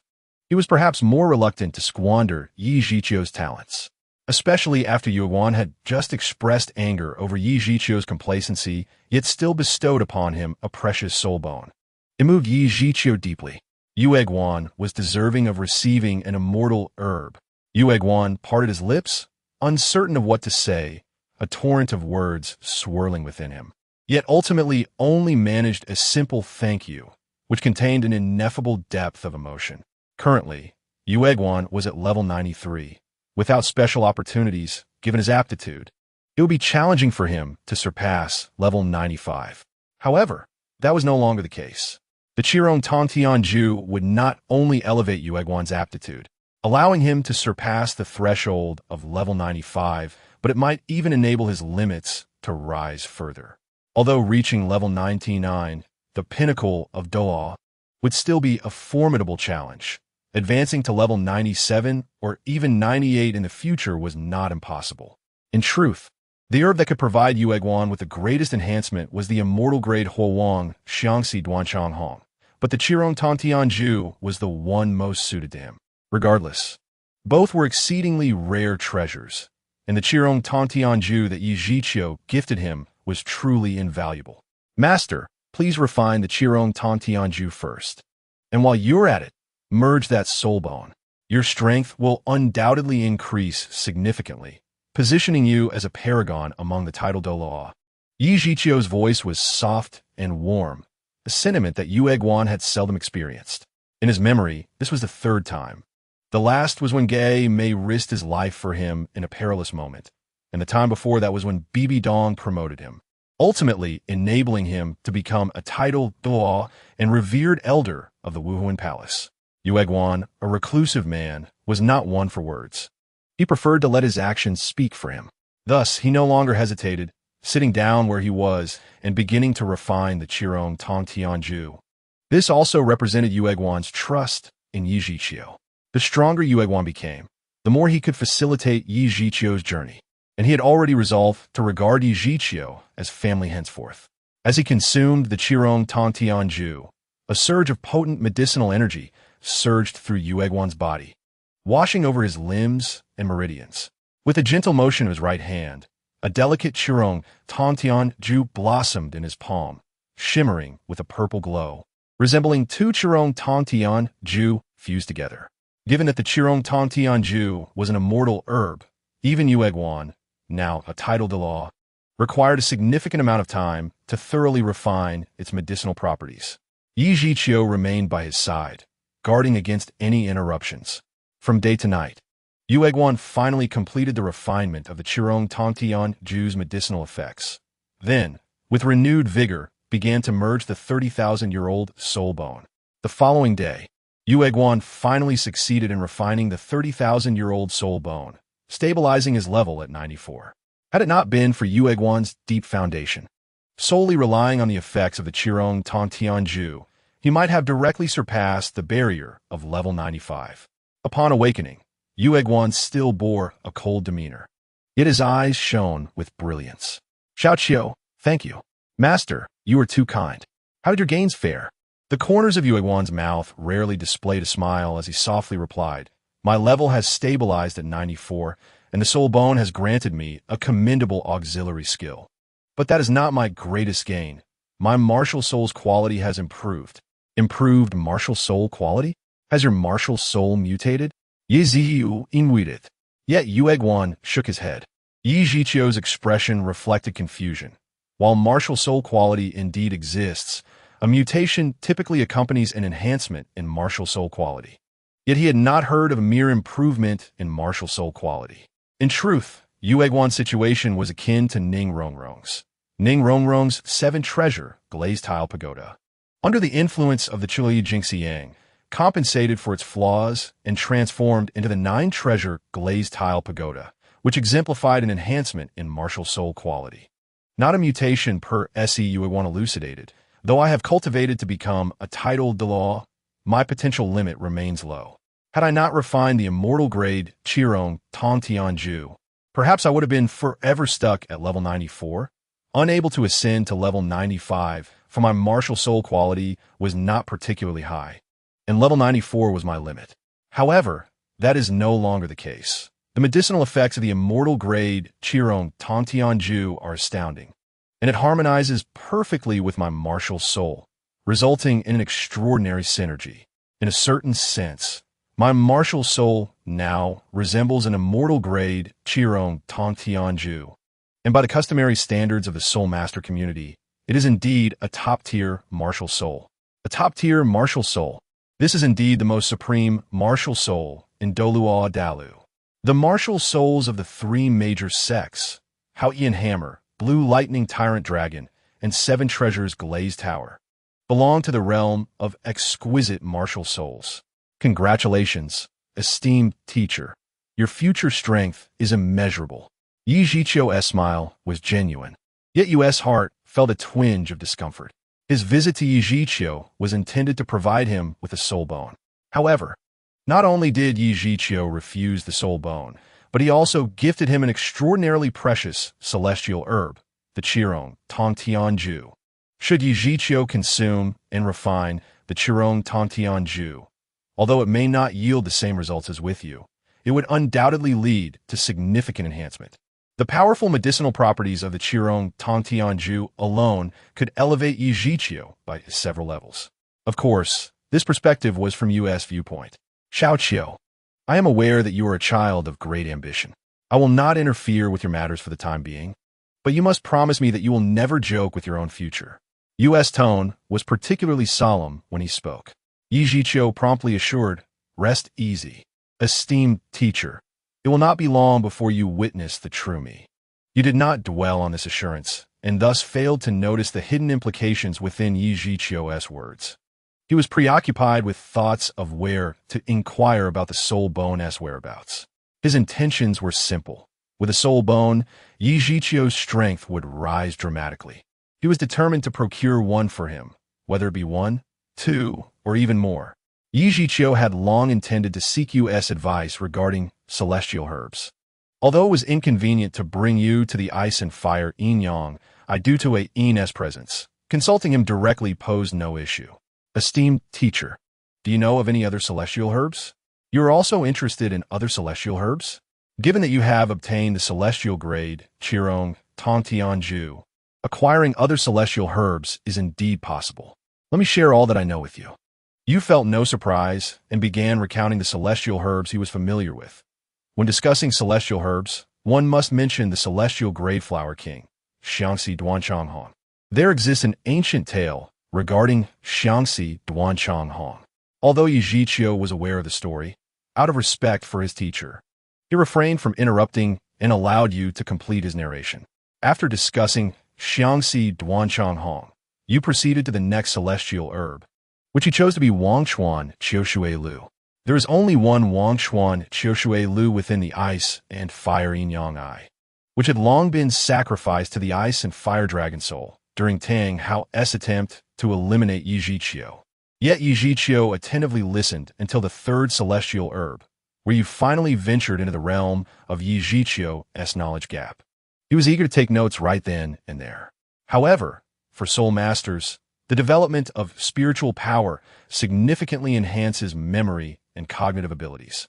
he was perhaps more reluctant to squander Yi Zhiqiu's talents, especially after Yue Guan had just expressed anger over Yi Zhiqiu's complacency, yet still bestowed upon him a precious soul bone. It moved Yi Zhiqiu deeply. Yue Guan was deserving of receiving an immortal herb. Yue Guan parted his lips, uncertain of what to say, a torrent of words swirling within him, yet ultimately only managed a simple thank you, which contained an ineffable depth of emotion. Currently, Yue Guan was at level 93. Without special opportunities, given his aptitude, it would be challenging for him to surpass level 95. However, that was no longer the case. The Qirong Tongtianju would not only elevate Yue Guan's aptitude, allowing him to surpass the threshold of level 95, but it might even enable his limits to rise further. Although reaching level 99, the pinnacle of Douluo, would still be a formidable challenge. Advancing to level 97 or even 98 in the future was not impossible. In truth, the herb that could provide Yue Guan with the greatest enhancement was the immortal-grade Huowang Xiangxi Duanchang Hong, but the Qirong Tongtianju was the one most suited to him. Regardless, both were exceedingly rare treasures, and the Qirong Tongtianju that Yi Zhiqiu gifted him was truly invaluable. Master, please refine the Qirong Tongtianju first, and while you're at it, merge that soul bone. Your strength will undoubtedly increase significantly, positioning you as a paragon among the titled Douluo. Yi Zhiqiu's voice was soft and warm, a sentiment that Yue Guan had seldom experienced. In his memory, this was the third time. The last was when Gai Mei risked his life for him in a perilous moment, and the time before that was when Bibi Dong promoted him, ultimately enabling him to become a titled Douluo and revered elder of the Wuhuan Palace. Yue Guan, a reclusive man, was not one for words. He preferred to let his actions speak for him. Thus, he no longer hesitated, sitting down where he was and beginning to refine the Qirong Tongtianju. This also represented Yue Guan's trust in Yi Zhiqiu. The stronger Yue Guan became, the more he could facilitate Yi Zhiqiu's journey, and he had already resolved to regard Yi Zhiqiu as family henceforth. As he consumed the Qirong Tongtianju, a surge of potent medicinal energy surged through Yue Guan's body, washing over his limbs and meridians. With a gentle motion of his right hand, a delicate Qirong Tongtianju blossomed in his palm, shimmering with a purple glow, resembling two Qirong Tongtianju fused together. Given that the Qirong Tongtianju was an immortal herb, even Yue Guan, now a titled Douluo, required a significant amount of time to thoroughly refine its medicinal properties. Yi Zhiqiu remained by his side, guarding against any interruptions. From day to night, Yue Guan finally completed the refinement of the Qirong Tongtianju's medicinal effects. Then, with renewed vigor, began to merge the 30,000-year-old soul bone. The following day, Yue Guan finally succeeded in refining the 30,000-year-old soul bone, stabilizing his level at 94. Had it not been for Yue Guan's deep foundation, solely relying on the effects of the Qirong Tongtianju, he might have directly surpassed the barrier of level 95. Upon awakening, Yue Guan still bore a cold demeanor, yet his eyes shone with brilliance. Xiao, thank you. Master, you are too kind. How did your gains fare? The corners of Yue Guan's mouth rarely displayed a smile as he softly replied, My level has stabilized at 94, and the soul bone has granted me a commendable auxiliary skill. But that is not my greatest gain. My martial soul's quality has improved. Improved martial soul quality? Has your martial soul mutated? Ye Ziyu inweited. Yet Yue Guan shook his head. Yi Zhiqiu's expression reflected confusion. While martial soul quality indeed exists, a mutation typically accompanies an enhancement in martial soul quality. Yet he had not heard of a mere improvement in martial soul quality. In truth, Yue Guan's situation was akin to Ning Rongrong's. Ning Rongrong's 7-treasure glazed tile pagoda. Under the influence of the Chili Jingxiang, compensated for its flaws and transformed into the 9-treasure glazed tile pagoda, which exemplified an enhancement in martial soul quality. Not a mutation per se Yue Guan elucidated. Though I have cultivated to become a titled Douluo, my potential limit remains low. Had I not refined the immortal grade Qirong Tongtianju, perhaps I would have been forever stuck at level 94, unable to ascend to level 95, for my martial soul quality was not particularly high, and level 94 was my limit. However, that is no longer the case. The medicinal effects of the immortal grade Qirong Tongtianju are astounding, and it harmonizes perfectly with my martial soul, resulting in an extraordinary synergy. In a certain sense, my martial soul now resembles an immortal grade Qirong Tongtianju, and by the customary standards of the Soul Master community, it is indeed a top-tier martial soul. A top-tier martial soul. This is indeed the most supreme martial soul in Douluo. The martial souls of the three major sects, Hao-Ian Hammer, Blue Lightning Tyrant Dragon, and Seven Treasures Glazed Tower, belong to the realm of exquisite martial souls. Congratulations, esteemed teacher. Your future strength is immeasurable. Yi Zhiqiu's smile was genuine, yet Yu's heart felt a twinge of discomfort. His visit to Yi Zhiqiu was intended to provide him with a soul bone. However, not only did Yi Zhiqiu refuse the soul bone, but he also gifted him an extraordinarily precious celestial herb, the Qirong Tongtianju. Should Yi Zhiqiu consume and refine the Qirong Tongtianju, although it may not yield the same results as with you, it would undoubtedly lead to significant enhancement. The powerful medicinal properties of the Qirong Tongtianju alone could elevate Yi Zhiqiu by several levels. Of course, this perspective was from Yu's viewpoint. Xiaoqiu, I am aware that you are a child of great ambition. I will not interfere with your matters for the time being, but you must promise me that you will never joke with your own future. Yu's tone was particularly solemn when he spoke. Yi Zhiqiu promptly assured, rest easy. Esteemed teacher, it will not be long before you witness the true me. You did not dwell on this assurance, and thus failed to notice the hidden implications within Yi Zhiqiu's words. He was preoccupied with thoughts of where to inquire about the soul bone's whereabouts. His intentions were simple. With a soul bone, Yi Zhiqiu's strength would rise dramatically. He was determined to procure one for him, whether it be one, two, or even more. Yi Zhiqiu had long intended to seek Yu's advice regarding celestial herbs. Although it was inconvenient to bring you to the ice and fire yin-yang, due to a Yin's presence, consulting him directly posed no issue. Esteemed teacher, do you know of any other celestial herbs? You are also interested in other celestial herbs? Given that you have obtained the celestial grade Qirong Tongtianju, acquiring other celestial herbs is indeed possible. Let me share all that I know with you. Yu felt no surprise and began recounting the celestial herbs he was familiar with. When discussing celestial herbs, one must mention the celestial grade flower king, Xiangxi Duanchonghong. There exists an ancient tale regarding Xiangxi Duanchonghong. Although Yi Zhiqiu was aware of the story, out of respect for his teacher, he refrained from interrupting and allowed Yu to complete his narration. After discussing Xiangxi Duanchonghong, Yu proceeded to the next celestial herb, which he chose to be Wangshuan Qiushui Lu. There is only one Wangshuan Qiushui Lu within the ice and fire yin-yang eye, which had long been sacrificed to the ice and fire dragon soul during Tang Hao's attempt to eliminate Yi Zhiqiu. Yet Yi Zhiqiu attentively listened until the third celestial herb, where you finally ventured into the realm of Yi Zhiqiu's knowledge gap. He was eager to take notes right then and there. However, for soul masters, the development of spiritual power significantly enhances memory and cognitive abilities.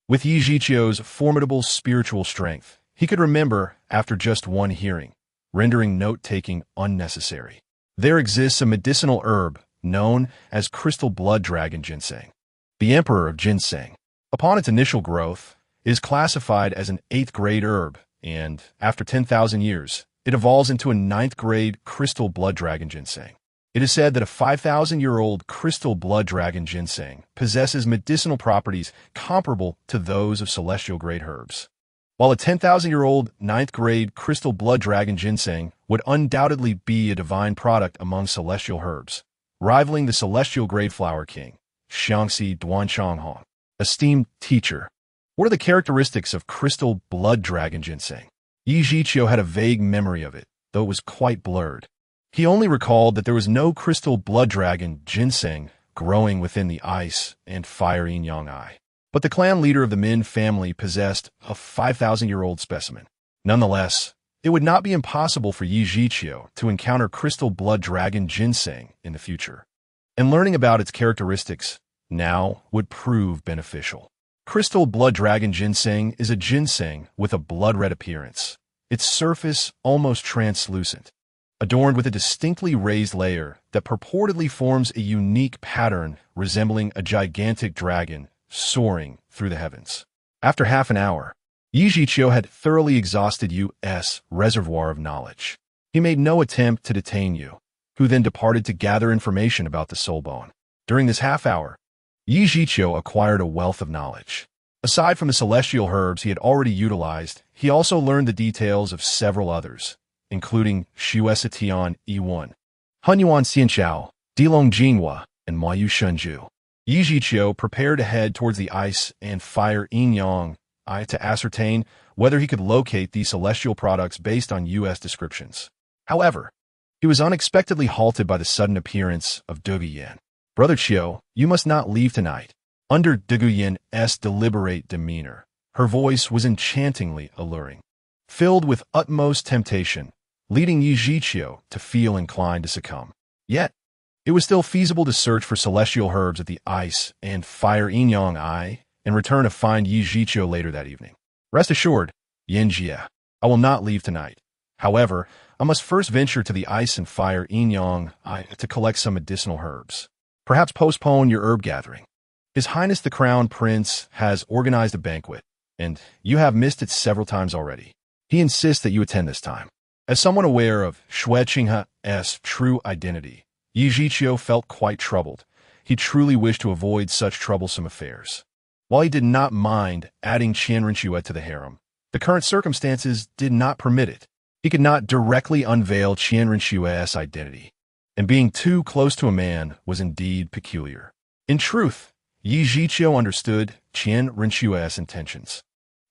With Yi Zhiqiu's formidable spiritual strength, he could remember after just one hearing, rendering note-taking unnecessary. There exists a medicinal herb known as crystal blood dragon ginseng, the emperor of ginseng. Upon its initial growth, it is classified as an 8th grade herb, and after 10,000 years, it evolves into a 9th grade crystal blood dragon ginseng. It is said that a 5,000-year-old crystal blood dragon ginseng possesses medicinal properties comparable to those of celestial grade herbs, while a 10,000-year-old 9th grade crystal blood dragon ginseng would undoubtedly be a divine product among celestial herbs, rivaling the celestial grade flower king, Xiangxi Duanchonghong. Esteemed teacher, what are the characteristics of crystal blood dragon ginseng? Yi Zhiqiu had a vague memory of it, though it was quite blurred. He only recalled that there was no crystal blood dragon ginseng growing within the ice and fire yin-yang eye. But the clan leader of the Min family possessed a 5,000-year-old specimen. Nonetheless, it would not be impossible for Yi Zhiqiu to encounter crystal blood dragon ginseng in the future, and learning about its characteristics now would prove beneficial. Crystal blood dragon ginseng is a ginseng with a blood-red appearance, its surface almost translucent, adorned with a distinctly raised layer that purportedly forms a unique pattern resembling a gigantic dragon soaring through the heavens. After half an hour, Yi Zhiqiu had thoroughly exhausted Yu's reservoir of knowledge. He made no attempt to detain Yu, who then departed to gather information about the soul bone. During this half hour, Yi Zhiqiu acquired a wealth of knowledge. Aside from the celestial herbs he had already utilized, he also learned the details of several others, including Shuesatian Yi1, Hunyuan Xianqiao, Dilong Jinhua, and Mayu Shunju. Yi Zhiqiu prepared to head towards the ice and fire yin-yang to ascertain whether he could locate these celestial products based on US descriptions. However, he was unexpectedly halted by the sudden appearance of Douluo. Brother Qiu, you must not leave tonight. Under Douluo's deliberate demeanor, her voice was enchantingly alluring, filled with utmost temptation, leading Yi Zhiqiu to feel inclined to succumb. Yet, it was still feasible to search for celestial herbs at the ice and fire yin-yang and return to find Yi Zhiqiu later that evening. Rest assured, Yin Jie, I will not leave tonight. However, I must first venture to the ice and fire yin-yang to collect some medicinal herbs. Perhaps postpone your herb gathering. His Highness the Crown Prince has organized a banquet, and you have missed it several times already. He insists that you attend this time. As someone aware of Xue Qinghe's true identity, Yi Zhiqiu felt quite troubled. He truly wished to avoid such troublesome affairs. While he did not mind adding Qian Rinxue to the harem, the current circumstances did not permit it. He could not directly unveil Qian Rinxue's identity, and being too close to a man was indeed peculiar. In truth, Yi Zhiqiu understood Qian Rinxue's intentions.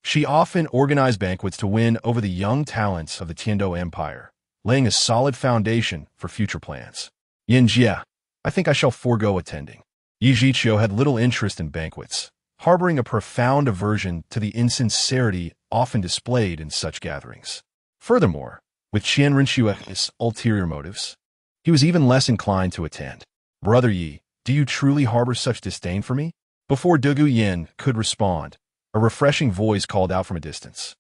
She often organized banquets to win over the young talents of the Tiando Empire, laying a solid foundation for future plans. Yin Jie, I think I shall forego attending. Yi Zhiqiu had little interest in banquets, harboring a profound aversion to the insincerity often displayed in such gatherings. Furthermore, with Qian Rinxue's ulterior motives, he was even less inclined to attend. Brother Yi, do you truly harbor such disdain for me? Before Douluo could respond, a refreshing voice called out from a distance.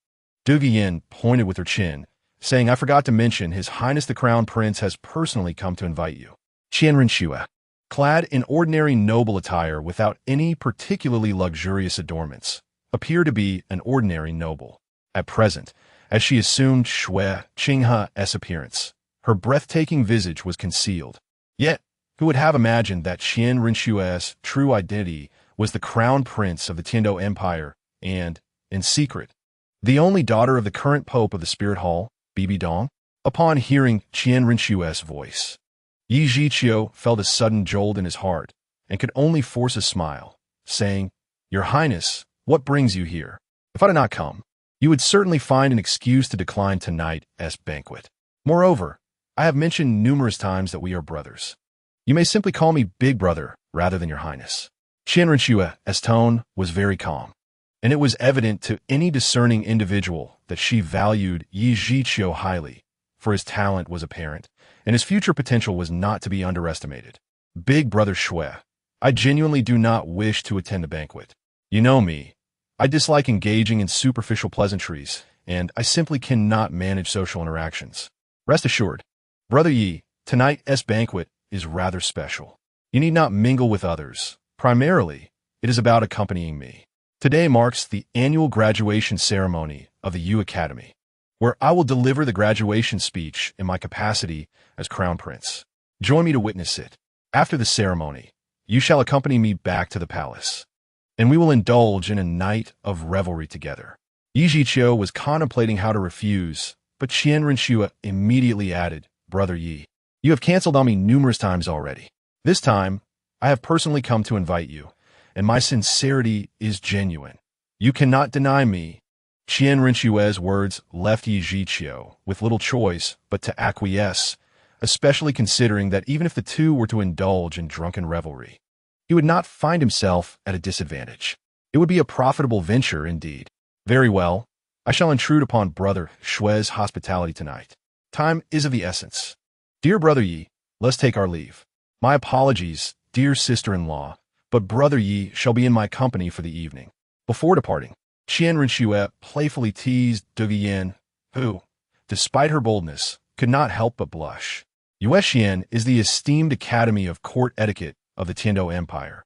Douluo pointed with her chin, saying, I forgot to mention His Highness the Crown Prince has personally come to invite you. Qian Rinxue, clad in ordinary noble attire without any particularly luxurious adornments, appeared to be an ordinary noble. At present, as she assumed Xue Qinghe's appearance, her breathtaking visage was concealed. Yet, who would have imagined that Qian Rinxue's true identity was the crown prince of the Tiando Empire and, in secret, the only daughter of the current pope of the Spirit Hall, Bibi Dong? Upon hearing Qian Rinxue's voice, Yi Zhiqiu felt a sudden jolt in his heart and could only force a smile, saying, Your Highness, what brings you here? If I did not come, you would certainly find an excuse to decline tonight's banquet. Moreover, I have mentioned numerous times that we are brothers. You may simply call me Big Brother rather than Your Highness. Qian Rinxue's tone was very calm, and it was evident to any discerning individual that she valued Yi Zhiqiu highly, for his talent was apparent, and his future potential was not to be underestimated. Big Brother Xue, I genuinely do not wish to attend the banquet. You know me. I dislike engaging in superficial pleasantries, and I simply cannot manage social interactions. Rest assured, Brother Yi, tonight's banquet is rather special. You need not mingle with others. Primarily, it is about accompanying me. Today marks the annual graduation ceremony of the Yu Academy, where I will deliver the graduation speech in my capacity as Crown Prince. Join me to witness it. After the ceremony, you shall accompany me back to the palace, and we will indulge in a night of revelry together. Yi Zhiqiu was contemplating how to refuse, but Qian Rinxue immediately added, Brother Yi, you have canceled on me numerous times already. This time, I have personally come to invite you, and my sincerity is genuine. You cannot deny me. Qian Rinxue's words left Yi Zhiqiu with little choice but to acquiesce, especially considering that even if the two were to indulge in drunken revelry, he would not find himself at a disadvantage. It would be a profitable venture indeed. Very well. I shall intrude upon Brother Shui's hospitality tonight. Time is of the essence. Dear Brother Yi, let's take our leave. My apologies, dear sister-in-law, but Brother Yi shall be in my company for the evening. Before departing, Qian Rinxue playfully teased Duge Yin, who, despite her boldness, could not help but blush. Yuexian is the esteemed Academy of Court Etiquette of the Tiando Empire.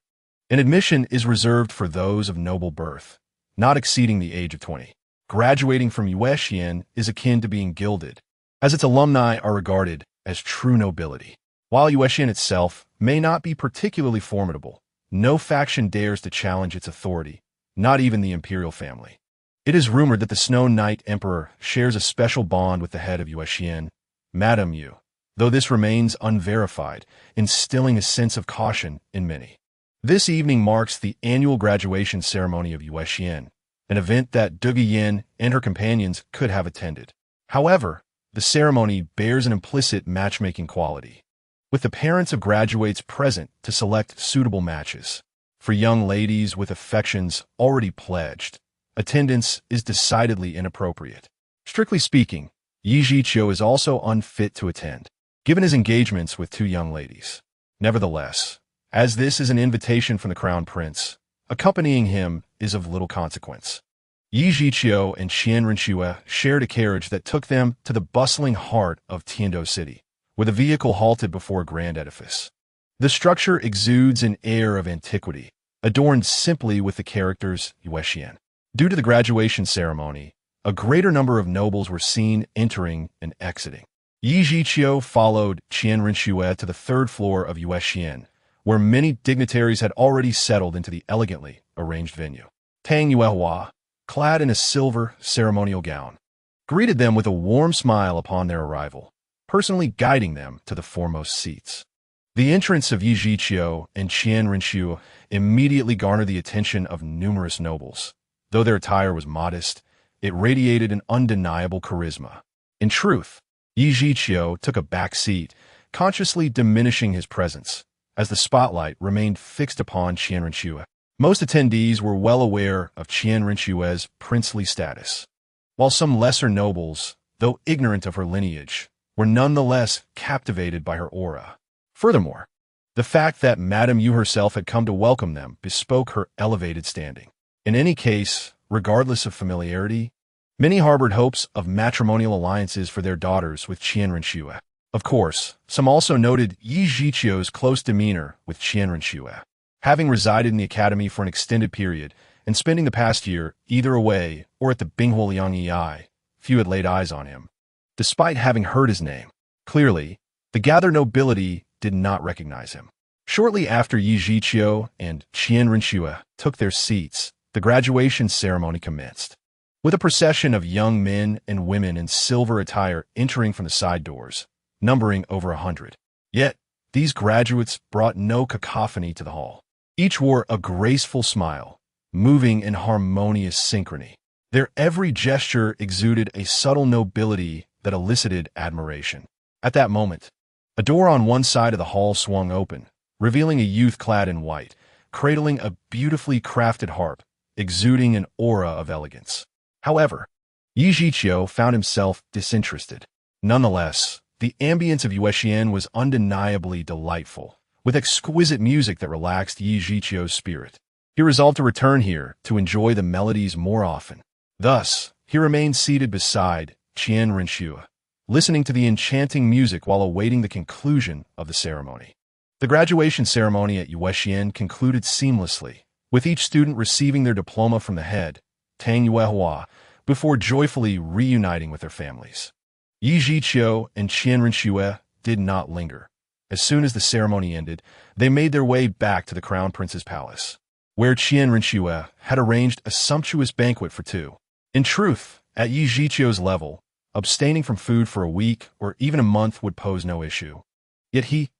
An admission is reserved for those of noble birth, not exceeding the age of 20. Graduating from Yuexian is akin to being gilded, as its alumni are regarded as true nobility. While Yuexian itself may not be particularly formidable, no faction dares to challenge its authority, not even the imperial family. It is rumored that the Snow Knight Emperor shares a special bond with the head of Yuexian, Madame Yu, though this remains unverified, instilling a sense of caution in many. This evening marks the annual graduation ceremony of Yuexian, an event that Duge Yin and her companions could have attended. However, the ceremony bears an implicit matchmaking quality, with the parents of graduates present to select suitable matches. For young ladies with affections already pledged, attendance is decidedly inappropriate. Strictly speaking, Yi Zhiqiu is also unfit to attend, given his engagements with two young ladies. Nevertheless, as this is an invitation from the Crown Prince, accompanying him is of little consequence. Yi Zhiqiu and Qian Rinxue shared a carriage that took them to the bustling heart of Tiando City, where the vehicle halted before a grand edifice. The structure exudes an air of antiquity, adorned simply with the characters Yuexian. Due to the graduation ceremony, a greater number of nobles were seen entering and exiting. Yi Zhiqiu followed Qian Rinxue to the third floor of Yuexian, where many dignitaries had already settled into the elegantly arranged venue. Tang Yuehua, clad in a silver ceremonial gown, greeted them with a warm smile upon their arrival, personally guiding them to the foremost seats. The entrance of Yi Zhiqiu and Qian Rinxue immediately garnered the attention of numerous nobles. Though their attire was modest, it radiated an undeniable charisma. In truth, Yi Zhiqiu took a back seat, consciously diminishing his presence, as the spotlight remained fixed upon Qian Rinxue. Most attendees were well aware of Qian Rinxue's princely status, while some lesser nobles, though ignorant of her lineage, were nonetheless captivated by her aura. Furthermore, the fact that Madame Yu herself had come to welcome them bespoke her elevated standing. In any case, regardless of familiarity, many harbored hopes of matrimonial alliances for their daughters with Qian Rinxue. Of course, some also noted Yi Zhiqiu's close demeanor with Qian Rinxue. Having resided in the academy for an extended period and spending the past year either away or at the Binghuo Liangyi, few had laid eyes on him. Despite having heard his name, clearly, the gathered nobility did not recognize him. Shortly after Yi Zhiqiu and Qian Rinxue took their seats, the graduation ceremony commenced, with a procession of young men and women in silver attire entering from the side doors, numbering over 100. Yet, these graduates brought no cacophony to the hall. Each wore a graceful smile, moving in harmonious synchrony. Their every gesture exuded a subtle nobility that elicited admiration. At that moment, a door on one side of the hall swung open, revealing a youth clad in white, cradling a beautifully crafted harp, exuding an aura of elegance. However, Yi Zhiqiu found himself disinterested. Nonetheless, the ambience of Yuexian was undeniably delightful, with exquisite music that relaxed Yi Zhiqiu's spirit. He resolved to return here to enjoy the melodies more often. Thus, he remained seated beside Qian Rinxue, listening to the enchanting music while awaiting the conclusion of the ceremony. The graduation ceremony at Yuexian concluded seamlessly, with each student receiving their diploma from the head, Tang Yuehua, before joyfully reuniting with their families. Yi Zhiqiu and Qian Rinxue did not linger. As soon as the ceremony ended, they made their way back to the Crown Prince's palace, where Qian Rinxue had arranged a sumptuous banquet for two. In truth, at Yi Zhiqiu's level, abstaining from food for a week or even a month would pose no issue. Yet he,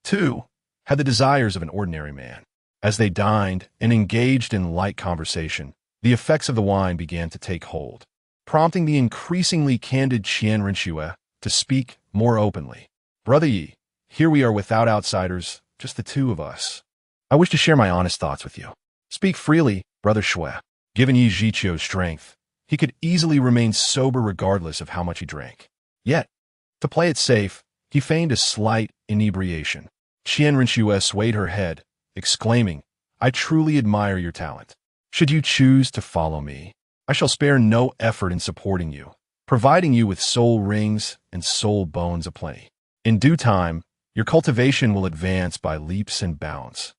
too, had the desires of an ordinary man. As they dined and engaged in light conversation, the effects of the wine began to take hold, prompting the increasingly candid Qian Rinxue to speak more openly. Brother Yi, here we are without outsiders, just the two of us. I wish to share my honest thoughts with you. Speak freely, Brother Shui. Given Yi Zhiqiu's strength, he could easily remain sober regardless of how much he drank. Yet, to play it safe, he feigned a slight inebriation. Qian Rinxue swayed her head, exclaiming, I truly admire your talent. Should you choose to follow me, I shall spare no effort in supporting you, providing you with soul rings and soul bones aplenty. In due time, your cultivation will advance by leaps and bounds,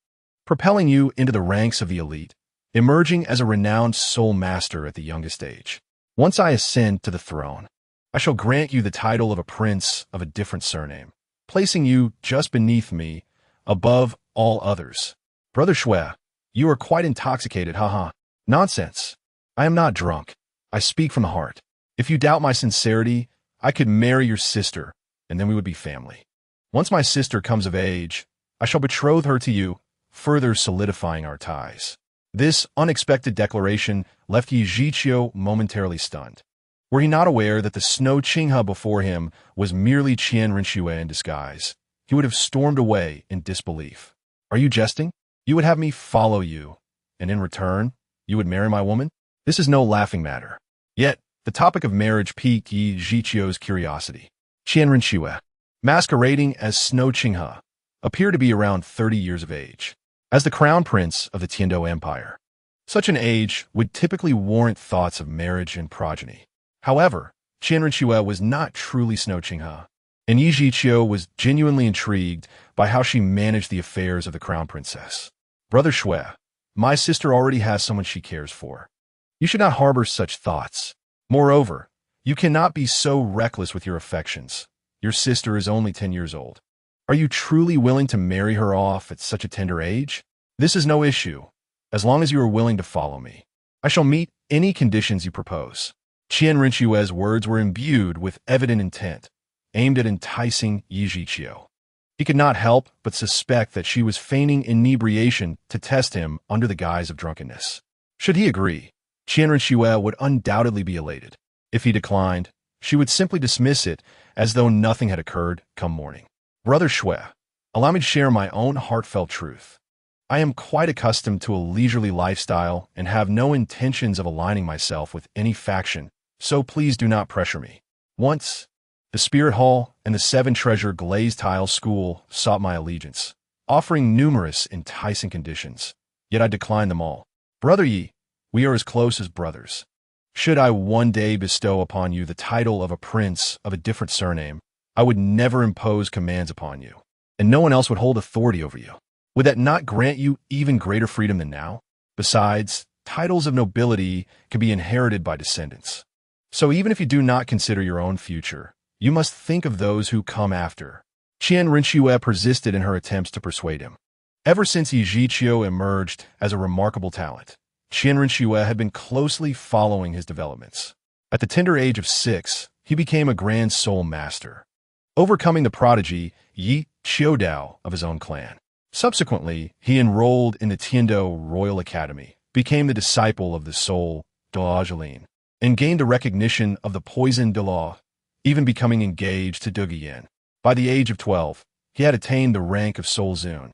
propelling you into the ranks of the elite, emerging as a renowned soul master at the youngest age. Once I ascend to the throne, I shall grant you the title of a prince of a different surname, placing you just beneath me, above all others. Brother Shui, you are quite intoxicated, haha. Nonsense. I am not drunk. I speak from the heart. If you doubt my sincerity, I could marry your sister, and then we would be family. Once my sister comes of age, I shall betroth her to you, further solidifying our ties. This unexpected declaration left Yi Zhiqiu momentarily stunned. Were he not aware that the Snow Qinghe before him was merely Qian Rinxue in disguise, he would have stormed away in disbelief. Are you jesting? You would have me follow you, and in return, you would marry my woman? This is no laughing matter. Yet, the topic of marriage piqued Yi Zhiqiu's curiosity. Qian Rinxue, masquerading as Snow Qinghe, appeared to be around 30 years of age. As the crown prince of the Tiando Empire, such an age would typically warrant thoughts of marriage and progeny. However, Qian Rinxue was not truly Snow Qinghe, and Yi Zhiqiu was genuinely intrigued by how she managed the affairs of the crown princess. Brother Shui, my sister already has someone she cares for. You should not harbor such thoughts. Moreover, you cannot be so reckless with your affections. Your sister is only 10 years old. Are you truly willing to marry her off at such a tender age? This is no issue, as long as you are willing to follow me. I shall meet any conditions you propose. Qian Rinxue's words were imbued with evident intent, aimed at enticing Yi Zhiqiu. He could not help but suspect that she was feigning inebriation to test him under the guise of drunkenness. Should he agree, Qian Rinxue would undoubtedly be elated. If he declined, she would simply dismiss it as though nothing had occurred come morning. Brother Shui, allow me to share my own heartfelt truth. I am quite accustomed to a leisurely lifestyle and have no intentions of aligning myself with any faction, so please do not pressure me. Once, the Spirit Hall and the Seven Treasure Glazed Tile School sought my allegiance, offering numerous enticing conditions, yet I declined them all. Brother Yi, we are as close as brothers. Should I one day bestow upon you the title of a prince of a different surname, I would never impose commands upon you, and no one else would hold authority over you. Would that not grant you even greater freedom than now? Besides, titles of nobility can be inherited by descendants. So even if you do not consider your own future, you must think of those who come after. Qian Rinxue persisted in her attempts to persuade him. Ever since Yi Zhiqiu emerged as a remarkable talent, Qian Rinxue had been closely following his developments. At the tender age of 6, he became a grand soul master, overcoming the prodigy Yi Qiudao of his own clan. Subsequently, he enrolled in the Tiando Royal Academy, became the disciple of the soul Douluo, and gained the recognition of the poison Douluo, even becoming engaged to Douluo. By the age of 12, he had attained the rank of Soul Zun,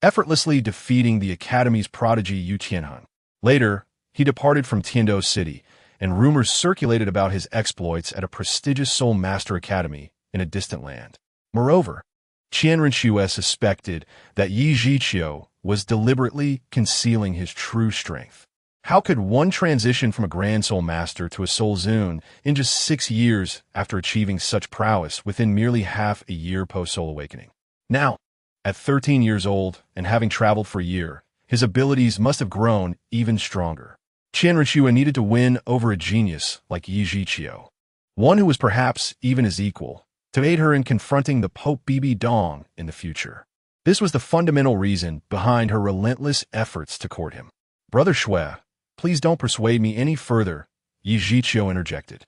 effortlessly defeating the Academy's prodigy Yu Tianheng. Later, he departed from Tiando City, and rumors circulated about his exploits at a prestigious Soul Master Academy in a distant land. Moreover, Qian Rinxue suspected that Yi Zhiqiu was deliberately concealing his true strength. How could one transition from a Grand Soul Master to a Soul Zun in just 6 years after achieving such prowess within merely half a year post-Soul Awakening? Now, at 13 years old and having traveled for a year, his abilities must have grown even stronger. Qian Rinxue needed to win over a genius like Yi Zhiqiu, one who was perhaps even his equal, to aid her in confronting the Pope Bibi Dong in the future. This was the fundamental reason behind her relentless efforts to court him. Brother Shui, please don't persuade me any further, Yi Zhiqiu interjected.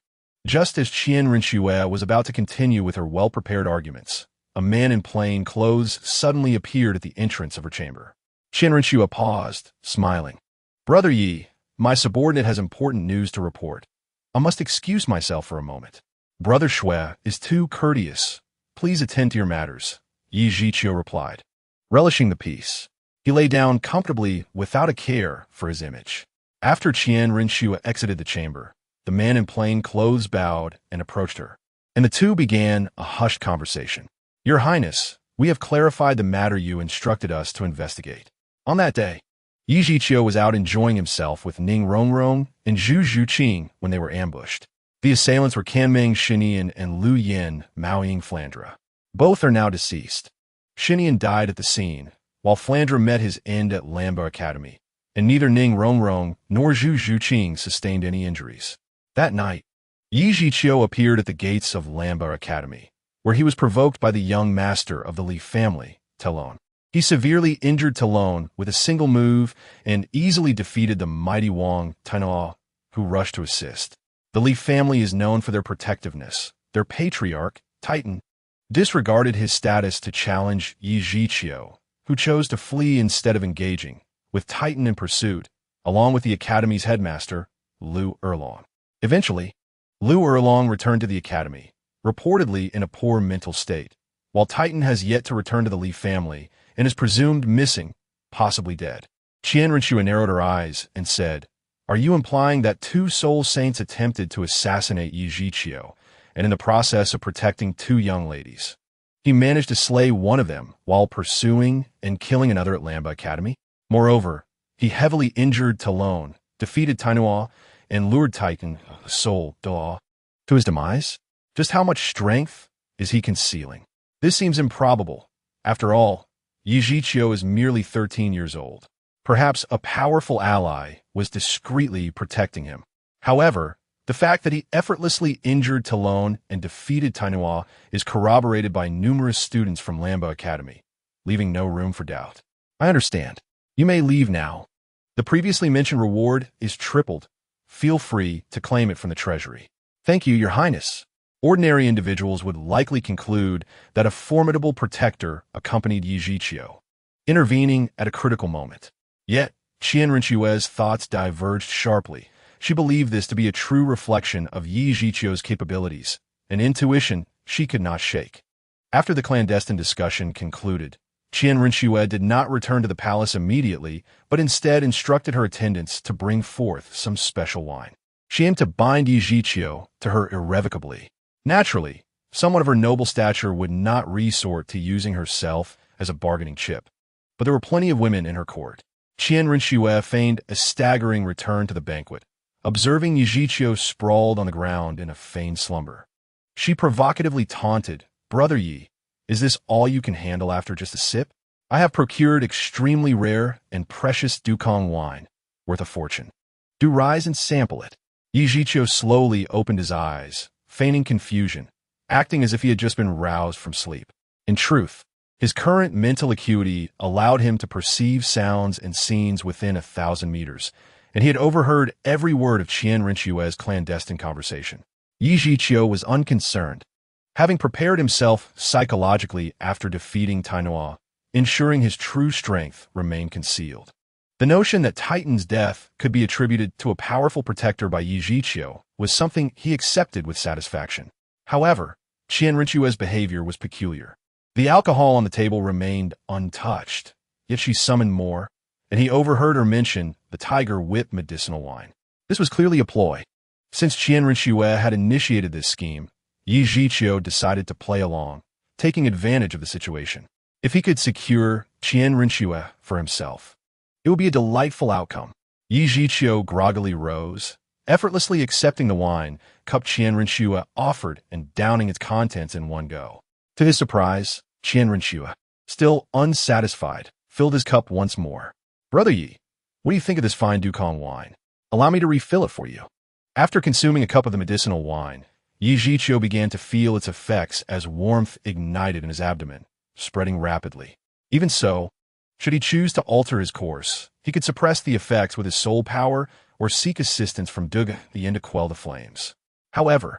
Just as Qian Rinxue was about to continue with her well-prepared arguments, a man in plain clothes suddenly appeared at the entrance of her chamber. Qian Rinxue paused, smiling. Brother Yi, my subordinate has important news to report. I must excuse myself for a moment. Brother Shui is too courteous. Please attend to your matters, Yi Zhiqiu replied. Relishing the peace, he lay down comfortably without a care for his image. After Qian Rinxue exited the chamber, the man in plain clothes bowed and approached her, and the two began a hushed conversation. Your Highness, we have clarified the matter you instructed us to investigate. On that day, Yi Zhiqiu was out enjoying himself with Ning Rongrong and Zhu Zhuqing when they were ambushed. The assailants were Kanming Shinian and Lu Yin Maoying Flandra. Both are now deceased. Shinian died at the scene, while Flandra met his end at Lamba Academy, and neither Ning Rongrong nor Zhu Zhuqing sustained any injuries. That night, Yi Zhiqiu appeared at the gates of Lamba Academy, where he was provoked by the young master of the Li family, Talon. He severely injured Talon with a single move and easily defeated the mighty Wang Tainao, who rushed to assist. The Li family is known for their protectiveness. Their patriarch, Titan, disregarded his status to challenge Yi Zhiqiu, who chose to flee instead of engaging, with Titan in pursuit, along with the academy's headmaster, Lu Erlong. Eventually, Lu Erlong returned to the academy, reportedly in a poor mental state, while Titan has yet to return to the Li family and is presumed missing, possibly dead. Qian Rinxue narrowed her eyes and said, Are you implying that two soul saints attempted to assassinate Yi Zhiqiu, and in the process of protecting two young ladies, he managed to slay one of them while pursuing and killing another at Lamba Academy? Moreover, he heavily injured Talon, defeated Tainua, and lured Titan, the soul, Douluo, to his demise? Just how much strength is he concealing? This seems improbable. After all, Yi Zhiqiu is merely 13 years old. Perhaps a powerful ally was discreetly protecting him. However, the fact that he effortlessly injured Talon and defeated Tainua is corroborated by numerous students from Lamba Academy, leaving no room for doubt. I understand. You may leave now. The previously mentioned reward is tripled. Feel free to claim it from the treasury. Thank you, Your Highness. Ordinary individuals would likely conclude that a formidable protector accompanied Yi Zhiqiu, intervening at a critical moment. Yet, Qian Rinxue's thoughts diverged sharply. She believed this to be a true reflection of Yi Zhiqiu's capabilities, an intuition she could not shake. After the clandestine discussion concluded, Qian Rinxue did not return to the palace immediately, but instead instructed her attendants to bring forth some special wine. She aimed to bind Yi Zhiqiu to her irrevocably. Naturally, someone of her noble stature would not resort to using herself as a bargaining chip. But there were plenty of women in her court. Qian Rinxue feigned a staggering return to the banquet, observing Yi Zhiqiu sprawled on the ground in a feigned slumber. She provocatively taunted, Brother Yi, is this all you can handle after just a sip? I have procured extremely rare and precious Dukong wine, worth a fortune. Do rise and sample it. Yi Zhiqiu slowly opened his eyes, feigning confusion, acting as if he had just been roused from sleep. In truth, his current mental acuity allowed him to perceive sounds and scenes within 1,000 meters, and he had overheard every word of Qian Rinxue's clandestine conversation. Yi Zhiqiu was unconcerned, having prepared himself psychologically after defeating Tainua, ensuring his true strength remained concealed. The notion that Titan's death could be attributed to a powerful protector by Yi Zhiqiu was something he accepted with satisfaction. However, Qian Rinxue's behavior was peculiar. The alcohol on the table remained untouched, yet she summoned more, and he overheard her mention the Tiger Whip medicinal wine. This was clearly a ploy. Since Qian Rinxue had initiated this scheme, Yi Zhiqiu decided to play along, taking advantage of the situation. If he could secure Qian Rinxue for himself, it would be a delightful outcome. Yi Zhiqiu groggily rose, effortlessly accepting the wine cup Qian Rinxue offered and downing its contents in one go. To his surprise, Qian Rinxue, still unsatisfied, filled his cup once more. Brother Yi, what do you think of this fine Dukong wine? Allow me to refill it for you. After consuming a cup of the medicinal wine, Yi Zhiqiu began to feel its effects as warmth ignited in his abdomen, spreading rapidly. Even so, should he choose to alter his course, he could suppress the effects with his soul power or seek assistance from Duga the Yin to quell the flames. However,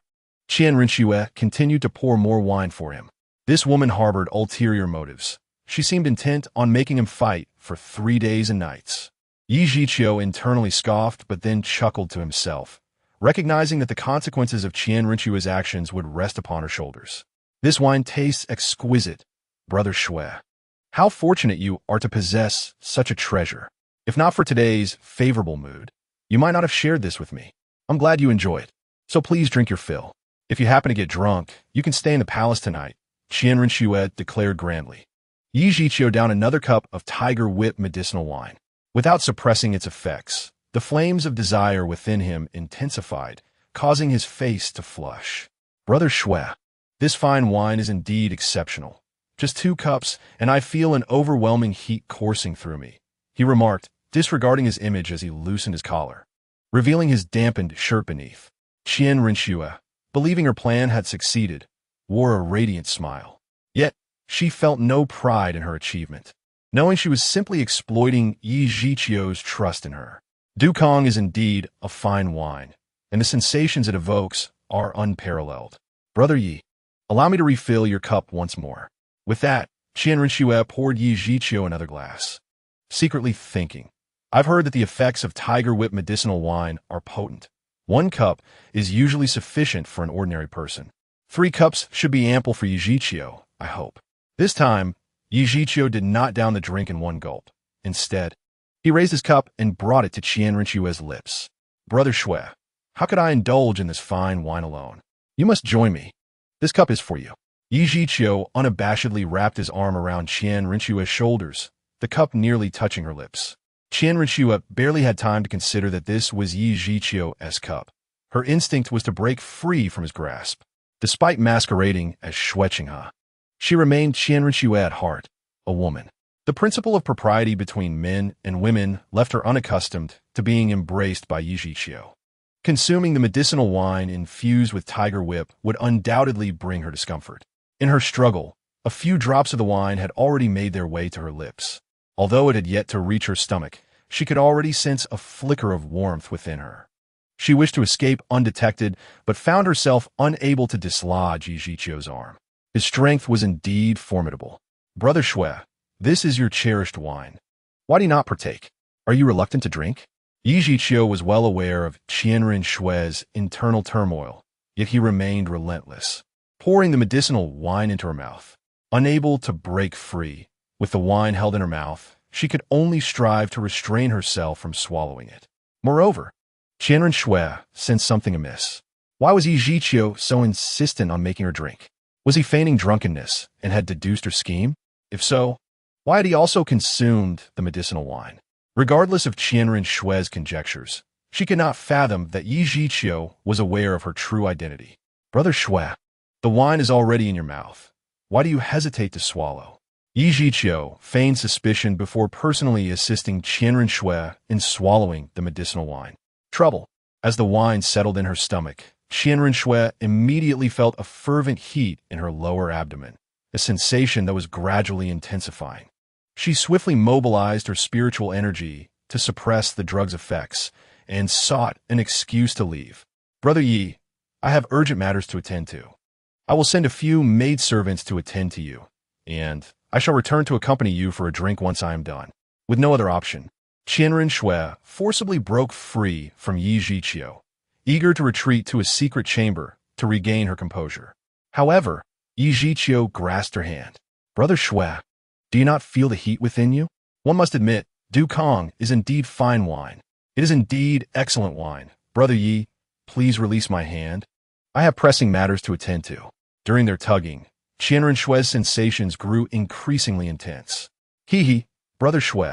Qian Rinxue continued to pour more wine for him. This woman harbored ulterior motives. She seemed intent on making him fight for 3 days and nights. Yi Zhiqiu internally scoffed but then chuckled to himself, recognizing that the consequences of Qian Rinxue's actions would rest upon her shoulders. This wine tastes exquisite, Brother Shui. How fortunate you are to possess such a treasure. If not for today's favorable mood, You might not have shared this with me. I'm glad you enjoy it. So please drink your fill. If you happen to get drunk, you can stay in the palace tonight, Qian Rinxue declared grandly. Yi Zhiqiu downed another cup of Tiger Whip medicinal wine. Without suppressing its effects, the flames of desire within him intensified, causing his face to flush. Brother Shui, this fine wine is indeed exceptional. Just 2 cups, and I feel an overwhelming heat coursing through me, he remarked, disregarding his image as he loosened his collar, revealing his dampened shirt beneath. Qian Rinxue, believing her plan had succeeded, wore a radiant smile. Yet, she felt no pride in her achievement, knowing she was simply exploiting Yi Zhiqiu's trust in her. Dukong is indeed a fine wine, and the sensations it evokes are unparalleled. Brother Yi, allow me to refill your cup once more. With that, Qian Rinxue poured Yi Zhiqiu another glass, secretly thinking, I've heard that the effects of Tiger Whip medicinal wine are potent. 1 cup is usually sufficient for an ordinary person. 3 cups should be ample for Yi Zhiqiu, I hope. This time, Yi Zhiqiu did not down the drink in one gulp. Instead, he raised his cup and brought it to Qian Rinxue's lips. Brother Shui, how could I indulge in this fine wine alone? You must join me. This cup is for you. Yi Zhiqiu unabashedly wrapped his arm around Qian Rinxue's shoulders, the cup nearly touching her lips. Qian Rinxue barely had time to consider that this was Yi Zhiqiu's cup. Her instinct was to break free from his grasp. Despite masquerading as Shueqinghe, she remained Qian Rinxue at heart, a woman. The principle of propriety between men and women left her unaccustomed to being embraced by Yi Zhiqiu. Consuming the medicinal wine infused with Tiger Whip would undoubtedly bring her discomfort. In her struggle, a few drops of the wine had already made their way to her lips. Although it had yet to reach her stomach, she could already sense a flicker of warmth within her. She wished to escape undetected, but found herself unable to dislodge Yi Zhiqiu's arm. His strength was indeed formidable. Brother Shui, this is your cherished wine. Why do you not partake? Are you reluctant to drink? Yi Zhiqiu was well aware of Qian Rinxue's internal turmoil, yet he remained relentless, pouring the medicinal wine into her mouth. Unable to break free, with the wine held in her mouth, she could only strive to restrain herself from swallowing it. Moreover, Qian Rinxue sensed something amiss. Why was Yi Zhiqiu so insistent on making her drink? Was he feigning drunkenness and had deduced her scheme? If so, why had he also consumed the medicinal wine? Regardless of Qian Rinxue's conjectures, she could not fathom that Yi Zhiqiu was aware of her true identity. Brother Shui, the wine is already in your mouth. Why do you hesitate to swallow? Yi Zhiqiu feigned suspicion before personally assisting Qian Rinxue in swallowing the medicinal wine. Trouble. As the wine settled in her stomach, Qian Rinxue immediately felt a fervent heat in her lower abdomen, a sensation that was gradually intensifying. She swiftly mobilized her spiritual energy to suppress the drug's effects and sought an excuse to leave. Brother Yi, I have urgent matters to attend to. I will send a few maidservants to attend to you, and I shall return to accompany you for a drink once I am done. With no other option, Qian Rinxue forcibly broke free from Yi Zhiqiu, eager to retreat to a secret chamber to regain her composure. However, Yi Zhiqiu grasped her hand. Brother Shui, do you not feel the heat within you? One must admit, Dukong is indeed fine wine. It is indeed excellent wine. Brother Yi, please release my hand. I have pressing matters to attend to. During their tugging, Qian Rinxue's sensations grew increasingly intense. Hee, Brother Shui,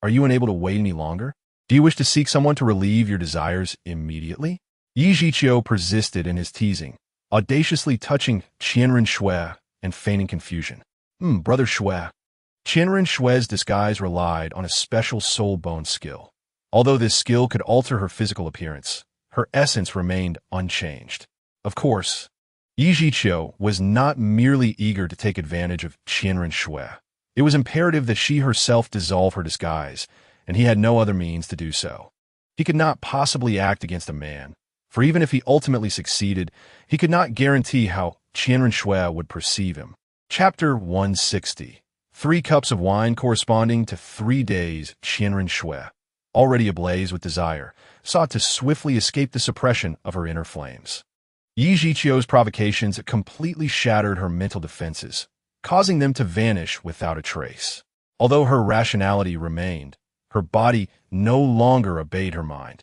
are you unable to wait any longer? Do you wish to seek someone to relieve your desires immediately? Yi Zhiqiu persisted in his teasing, audaciously touching Qian Rinxue and feigning confusion. Brother Shui. Qian Rinxue's disguise relied on a special soul bone skill. Although this skill could alter her physical appearance, her essence remained unchanged. Of course, Yi Zhiqiu was not merely eager to take advantage of Qian Rinxue. It was imperative that she herself dissolve her disguise, and he had no other means to do so. He could not possibly act against a man, for even if he ultimately succeeded, he could not guarantee how Qian Rinxue would perceive him. Chapter 160. 3 cups of wine corresponding to 3 days. Qian Rinxue, already ablaze with desire, sought to swiftly escape the suppression of her inner flames. Yi Zhiqiu's provocations completely shattered her mental defenses, causing them to vanish without a trace. Although her rationality remained, her body no longer obeyed her mind.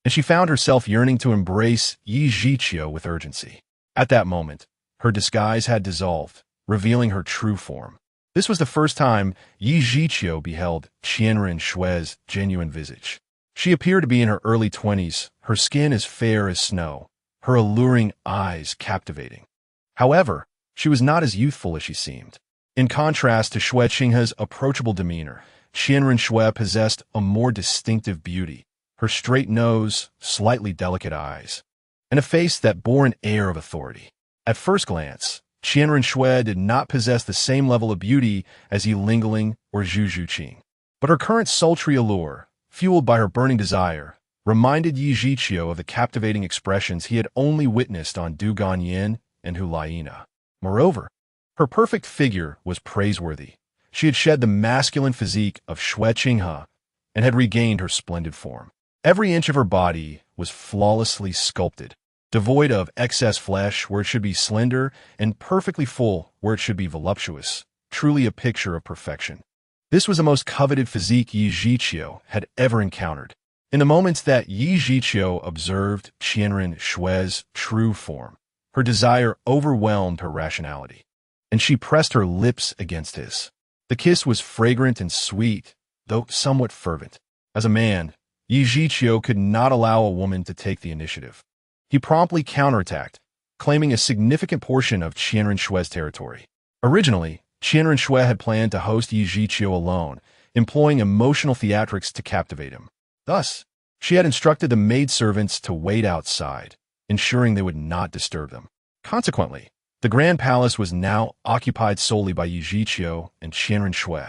and she found herself yearning to embrace Yi Zhiqiu with urgency. At that moment, her disguise had dissolved, revealing her true form. This was the first time Yi Zhiqiu beheld Qianren Shui's genuine visage. She appeared to be in her early 20s, her skin as fair as snow, her alluring eyes captivating. However, she was not as youthful as she seemed. In contrast to Shui Qinghe's approachable demeanor, Qianren Shui possessed a more distinctive beauty, her straight nose, slightly delicate eyes, and a face that bore an air of authority. At first glance, Qianren Shui did not possess the same level of beauty as Yi Lingling or Zhu Zhuqing, but her current sultry allure, fueled by her burning desire, reminded Yi Zhiqiu of the captivating expressions he had only witnessed on Du Ganyin and Hulaina. Moreover, her perfect figure was praiseworthy. She had shed the masculine physique of Shui Qinghe and had regained her splendid form. Every inch of her body was flawlessly sculpted, devoid of excess flesh where it should be slender and perfectly full where it should be voluptuous, truly a picture of perfection. This was the most coveted physique Yi Zhiqiu had ever encountered. In the moments that Yi Zhiqiu observed Qianren Shui's true form, her desire overwhelmed her rationality, and she pressed her lips against his. The kiss was fragrant and sweet, though somewhat fervent. As a man, Yi Zhiqiu could not allow a woman to take the initiative. He promptly counterattacked, claiming a significant portion of Qianren Shui's territory. Originally, Qianren Shui had planned to host Yi Zhiqiu alone, employing emotional theatrics to captivate him. Thus, she had instructed the maidservants to wait outside, ensuring they would not disturb them. Consequently, the Grand Palace was now occupied solely by Yi Zhiqiu and Qianren Shui,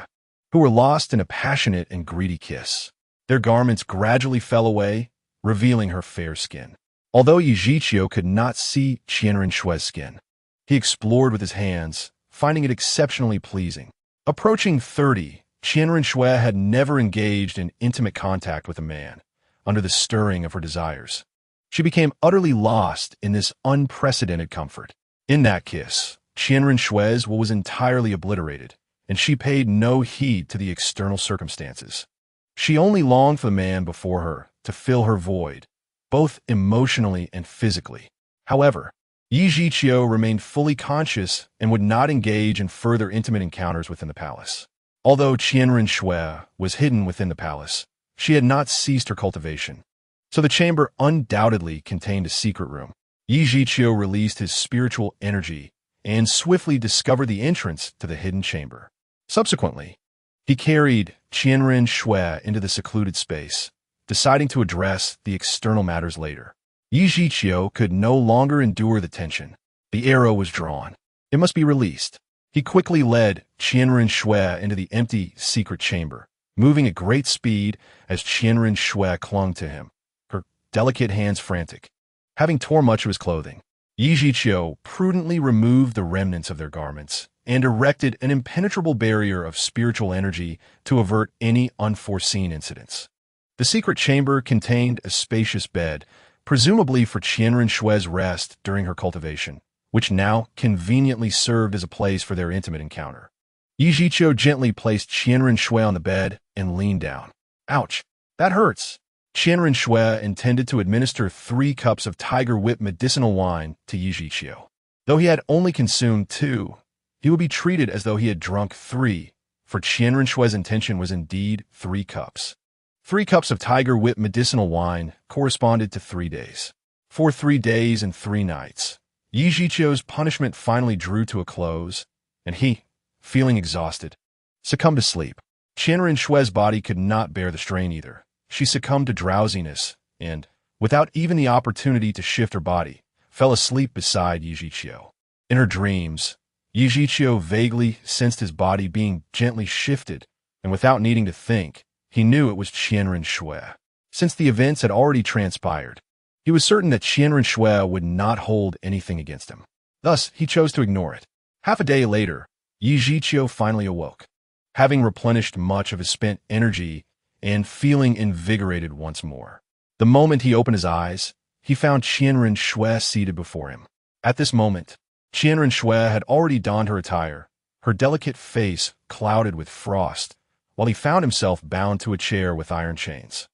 who were lost in a passionate and greedy kiss. Their garments gradually fell away, revealing her fair skin. Although Yi Zhiqiu could not see Qianren Shui's skin, he explored with his hands, finding it exceptionally pleasing. Approaching 30, Qianren Shui had never engaged in intimate contact with a man, under the stirring of her desires. She became utterly lost in this unprecedented comfort. In that kiss, Qianren Shui's will was entirely obliterated, and she paid no heed to the external circumstances. She only longed for the man before her to fill her void, both emotionally and physically. However, Yi Zhiqiu remained fully conscious and would not engage in further intimate encounters within the palace. Although Qianren Shui was hidden within the palace, she had not ceased her cultivation. So the chamber undoubtedly contained a secret room. Yi Zhiqiu released his spiritual energy and swiftly discovered the entrance to the hidden chamber. Subsequently, he carried Qianren Shui into the secluded space, deciding to address the external matters later. Yi Zhiqiu could no longer endure the tension. The arrow was drawn. It must be released. He quickly led Qianren Shui into the empty secret chamber, moving at great speed as Qianren Shui clung to him, her delicate hands frantic. Having torn much of his clothing, Yi Zhiqiu prudently removed the remnants of their garments and erected an impenetrable barrier of spiritual energy to avert any unforeseen incidents. The secret chamber contained a spacious bed, presumably for Qianren Shui's rest during her cultivation, which now conveniently served as a place for their intimate encounter. Yi Zhiqiu gently placed Qianren Shui on the bed and leaned down. Ouch, that hurts. Qianren Shui intended to administer 3 cups of tiger whip medicinal wine to Yi Zhiqiu. Though he had only consumed 2, he would be treated as though he had drunk 3, for Qianren Shui's intention was indeed 3 cups. 3 cups of tiger whip medicinal wine corresponded to 3 days. For 3 days and 3 nights, Yi Zhiqiu's punishment finally drew to a close, and he, feeling exhausted, succumbed to sleep. Qianren Shui's body could not bear the strain either. She succumbed to drowsiness and, without even the opportunity to shift her body, fell asleep beside Yi Zhiqiu. In her dreams, Yi Zhiqiu vaguely sensed his body being gently shifted, and without needing to think, he knew it was Qianren Shui. Since the events had already transpired, he was certain that Qianren Shui would not hold anything against him. Thus, he chose to ignore it. Half a day later, Yi Zhiqiu finally awoke, having replenished much of his spent energy and feeling invigorated once more. The moment he opened his eyes, he found Qianren Shui seated before him. At this moment, Qianren Shui had already donned her attire, her delicate face clouded with frost, while he found himself bound to a chair with iron chains.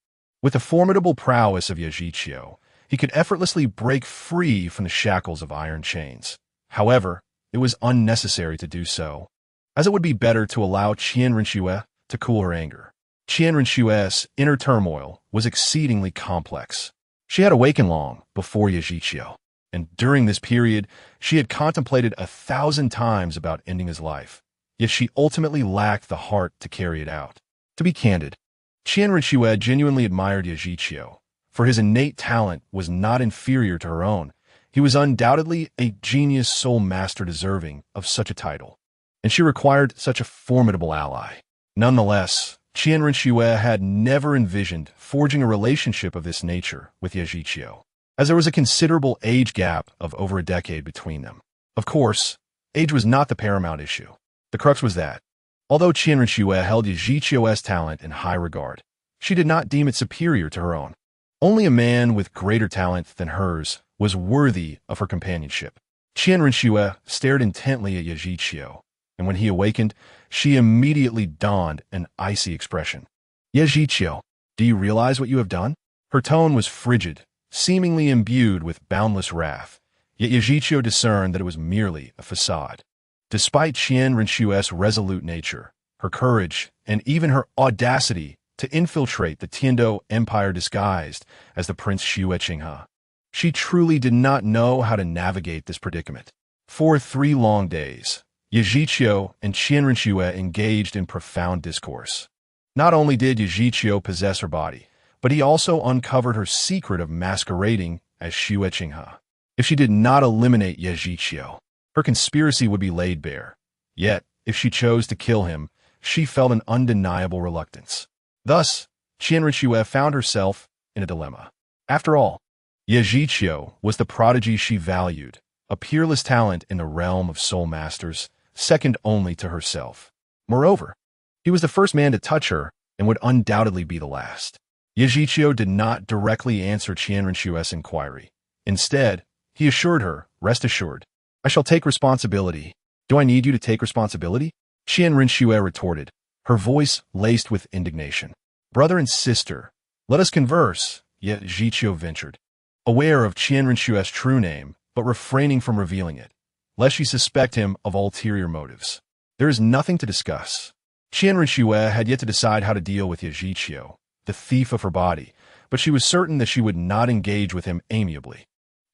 With the formidable prowess of Yajiqiu, he could effortlessly break free from the shackles of iron chains. However, it was unnecessary to do so, as it would be better to allow Qian Rinxue to cool her anger. Qian Rinxue's inner turmoil was exceedingly complex. She had awakened long before Yajiqiu, and during this period, she had contemplated 1,000 times about ending his life, yet she ultimately lacked the heart to carry it out. To be candid, Qian Rinxue genuinely admired Yajiqiu, for his innate talent was not inferior to her own. He was undoubtedly a genius soul master deserving of such a title, and she required such a formidable ally. Nonetheless, Qian Rinxue had never envisioned forging a relationship of this nature with Yajiqiu, as there was a considerable age gap of over a decade between them. Of course, age was not the paramount issue. The crux was that, although Qian Rinxue held Yajiqiu's talent in high regard, she did not deem it superior to her own. Only a man with greater talent than hers was worthy of her companionship. Qian Rinxue stared intently at Yajiqiu, and when he awakened, she immediately donned an icy expression. Yajiqiu, do you realize what you have done? Her tone was frigid, seemingly imbued with boundless wrath, yet Yajiqiu discerned that it was merely a facade. Despite Qian Rinxue's resolute nature, her courage, and even her audacity to infiltrate the Tiando Empire disguised as the Prince Xue Qinghe, she truly did not know how to navigate this predicament. For 3 long days, Yajiqiu and Qian Rinxue engaged in profound discourse. Not only did Yajiqiu possess her body, but he also uncovered her secret of masquerading as Xue Qinghe. If she did not eliminate Yajiqiu, her conspiracy would be laid bare. Yet, if she chose to kill him, she felt an undeniable reluctance. Thus, Qian Rinxue found herself in a dilemma. After all, Yajiqiu was the prodigy she valued, a peerless talent in the realm of soul masters, second only to herself. Moreover, he was the first man to touch her and would undoubtedly be the last. Yajiqiu did not directly answer Qian Rinxue's inquiry. Instead, he assured her, rest assured, I shall take responsibility. Do I need you to take responsibility? Qian Rinxue retorted, her voice laced with indignation. Brother and sister, let us converse, yet Yajiqiu ventured, aware of Qian Rinxue's true name, but refraining from revealing it, lest she suspect him of ulterior motives. There is nothing to discuss. Qian Rinxue had yet to decide how to deal with Yajiqiu, the thief of her body, but she was certain that she would not engage with him amiably.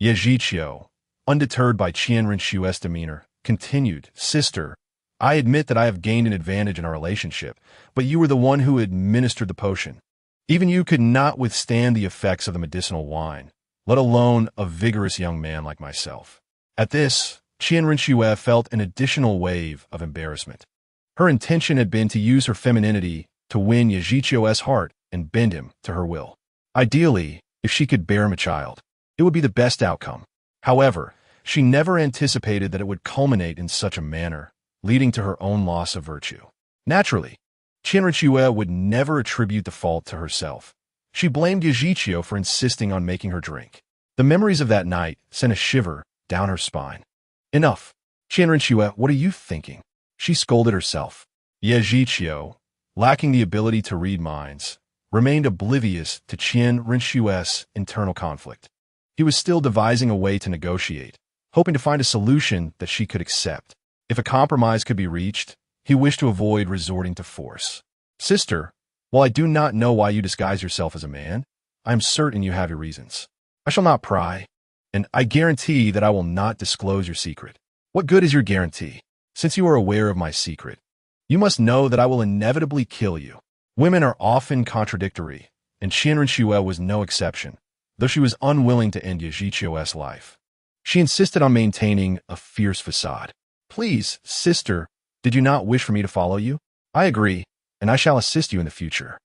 Yajiqiu, undeterred by Qian Rinxue's demeanor, continued, Sister, I admit that I have gained an advantage in our relationship, but you were the one who administered the potion. Even you could not withstand the effects of the medicinal wine, let alone a vigorous young man like myself. At this, Qian Rinxue felt an additional wave of embarrassment. Her intention had been to use her femininity to win Yajiqiu's heart and bend him to her will. Ideally, if she could bear him a child, it would be the best outcome. However, she never anticipated that it would culminate in such a manner, leading to her own loss of virtue. Naturally, Qian Rinxue would never attribute the fault to herself. She blamed Yajiqiu for insisting on making her drink. The memories of that night sent a shiver down her spine. Enough. Qian Rinxue, what are you thinking? She scolded herself. Yajiqiu, lacking the ability to read minds, remained oblivious to Qian Rinxue's internal conflict. He was still devising a way to negotiate, hoping to find a solution that she could accept. If a compromise could be reached, he wished to avoid resorting to force. Sister, while I do not know why you disguise yourself as a man, I am certain you have your reasons. I shall not pry, and I guarantee that I will not disclose your secret. What good is your guarantee? Since you are aware of my secret, you must know that I will inevitably kill you. Women are often contradictory, and Qian Rinxue was no exception, though she was unwilling to end Yajiqiu's life. She insisted on maintaining a fierce facade. Please, sister, did you not wish for me to follow you? I agree, and I shall assist you in the future.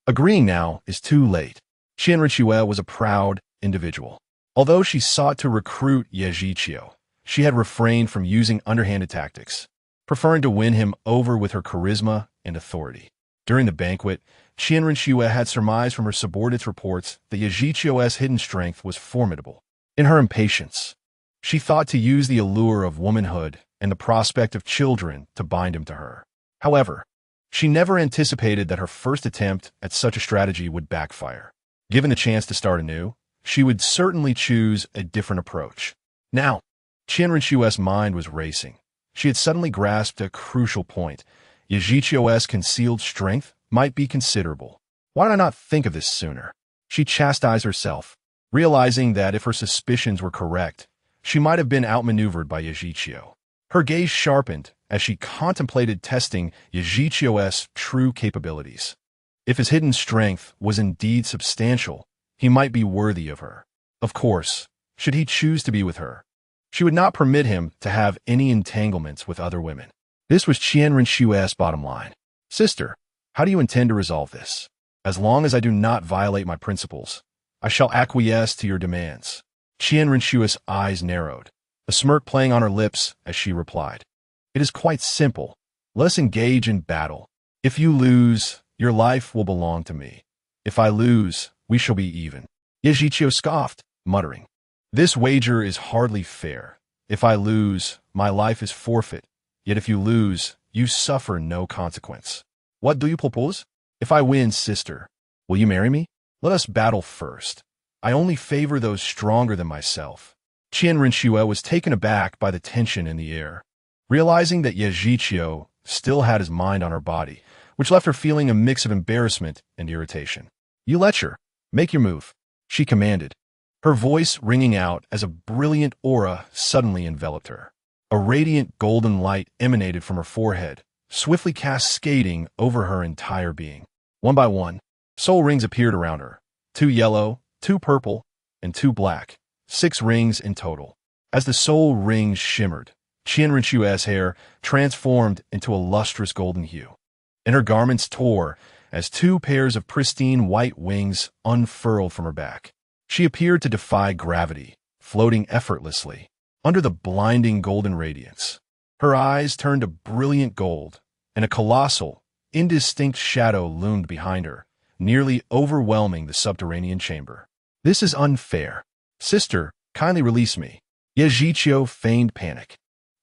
Agreeing now is too late. Qian Rinxue was a proud individual. Although she sought to recruit Yajiqiu, she had refrained from using underhanded tactics, preferring to win him over with her charisma and authority. During the banquet, Qian Rinxue had surmised from her subordinates' reports that Yajiqiu's hidden strength was formidable. In her impatience, she thought to use the allure of womanhood and the prospect of children to bind him to her. However, she never anticipated that her first attempt at such a strategy would backfire. Given a chance to start anew, she would certainly choose a different approach. Now, Qian Rinchu's mind was racing. She had suddenly grasped a crucial point. Yajichio's concealed strength might be considerable. Why did I not think of this sooner? She chastised herself, realizing that if her suspicions were correct, she might have been outmaneuvered by Yajichio. Her gaze sharpened as she contemplated testing Yajichio's true capabilities. If his hidden strength was indeed substantial, he might be worthy of her. Of course, should he choose to be with her, she would not permit him to have any entanglements with other women. This was Qian Rinchu's bottom line. Sister, how do you intend to resolve this? As long as I do not violate my principles, I shall acquiesce to your demands. Qian Rinchu's eyes narrowed, a smirk playing on her lips as she replied. It is quite simple. Let us engage in battle. If you lose, your life will belong to me. If I lose, we shall be even. Yajichio scoffed, muttering. This wager is hardly fair. If I lose, my life is forfeit. Yet if you lose, you suffer no consequence. What do you propose? If I win, sister, will you marry me? Let us battle first. I only favor those stronger than myself. Qian Rinchua was taken aback by the tension in the air, realizing that Yajichio still had his mind on her body, which left her feeling a mix of embarrassment and irritation. You lecher, make your move, she commanded, her voice ringing out as a brilliant aura suddenly enveloped her. A radiant golden light emanated from her forehead, swiftly cascading over her entire being. One by one, soul rings appeared around her. 2 yellow, 2 purple, and 2 black. 6 rings in total. As the soul rings shimmered, Qian Rinchu's hair transformed into a lustrous golden hue, and her garments tore as 2 pairs of pristine white wings unfurled from her back. She appeared to defy gravity, floating effortlessly under the blinding golden radiance. Her eyes turned to brilliant gold, and a colossal, indistinct shadow loomed behind her, nearly overwhelming the subterranean chamber. This is unfair. Sister, kindly release me. Yajichio feigned panic.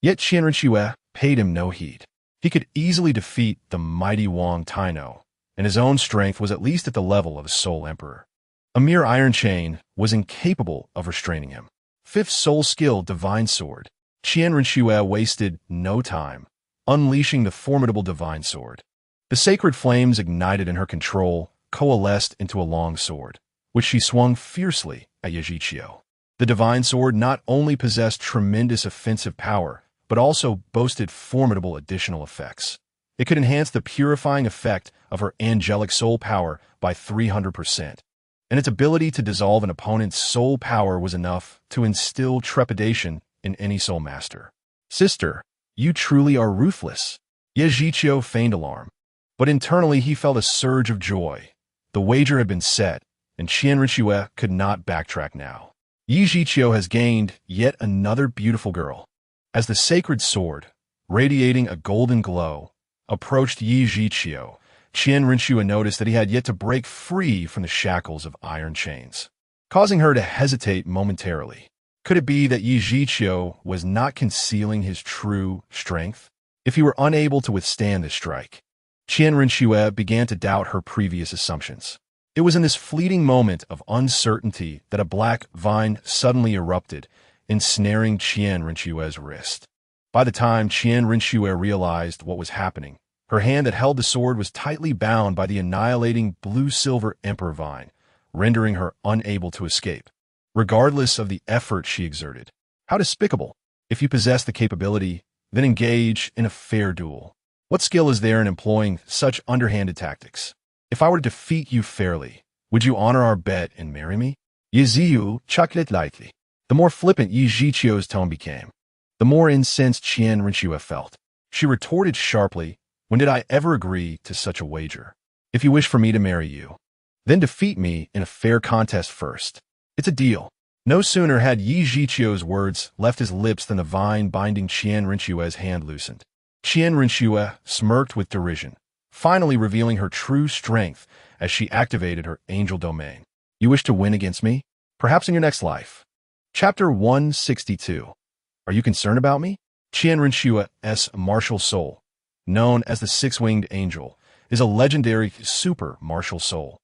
Yet Qian Rinchua paid him no heed. He could easily defeat the mighty Wang Taino, and his own strength was at least at the level of a soul emperor. A mere iron chain was incapable of restraining him. 5th soul skill, Divine Sword. Qian Rinchua wasted no time, unleashing the formidable Divine Sword. The sacred flames ignited in her control coalesced into a long sword, which she swung fiercely at Yajichio. The Divine Sword not only possessed tremendous offensive power, but also boasted formidable additional effects. It could enhance the purifying effect of her angelic soul power by 300%. And its ability to dissolve an opponent's soul power was enough to instill trepidation in any soul master. Sister, you truly are ruthless. Yajichio feigned alarm, but internally he felt a surge of joy. The wager had been set, and Qian Rinchua could not backtrack now. Yajichio has gained yet another beautiful girl. As the sacred sword, radiating a golden glow, approached Yajichio, Qian Rinchua noticed that he had yet to break free from the shackles of iron chains, causing her to hesitate momentarily. Could it be that Yajichio was not concealing his true strength? If he were unable to withstand this strike, Qian Rinchua began to doubt her previous assumptions. It was in this fleeting moment of uncertainty that a black vine suddenly erupted, ensnaring Qian Rinchua's wrist. By the time Qian Rinchua realized what was happening, her hand that held the sword was tightly bound by the annihilating blue-silver emperor vine, rendering her unable to escape, regardless of the effort she exerted. How despicable! If you possess the capability, then engage in a fair duel. What skill is there in employing such underhanded tactics? If I were to defeat you fairly, would you honor our bet and marry me? Yiziu chuckled it lightly. The more flippant Yajichio's tone became, the more incensed Qian Rinchua felt. She retorted sharply, when did I ever agree to such a wager? If you wish for me to marry you, then defeat me in a fair contest first. It's a deal. No sooner had Yajichio's words left his lips than the vine binding Qian Rinchua's hand loosened. Qian Rinchua smirked with derision, finally revealing her true strength as she activated her angel domain. You wish to win against me? Perhaps in your next life. Chapter 162. Are you concerned about me? Qian Rinchua's martial soul, known as the 6-winged angel, is a legendary super martial soul.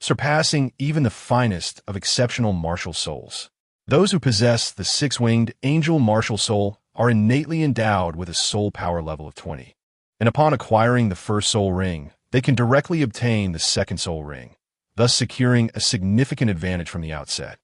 surpassing even the finest of exceptional martial souls. Those who possess the six-winged angel martial soul are innately endowed with a soul power level of 20. And upon acquiring the first soul ring, they can directly obtain the second soul ring, thus securing a significant advantage from the outset.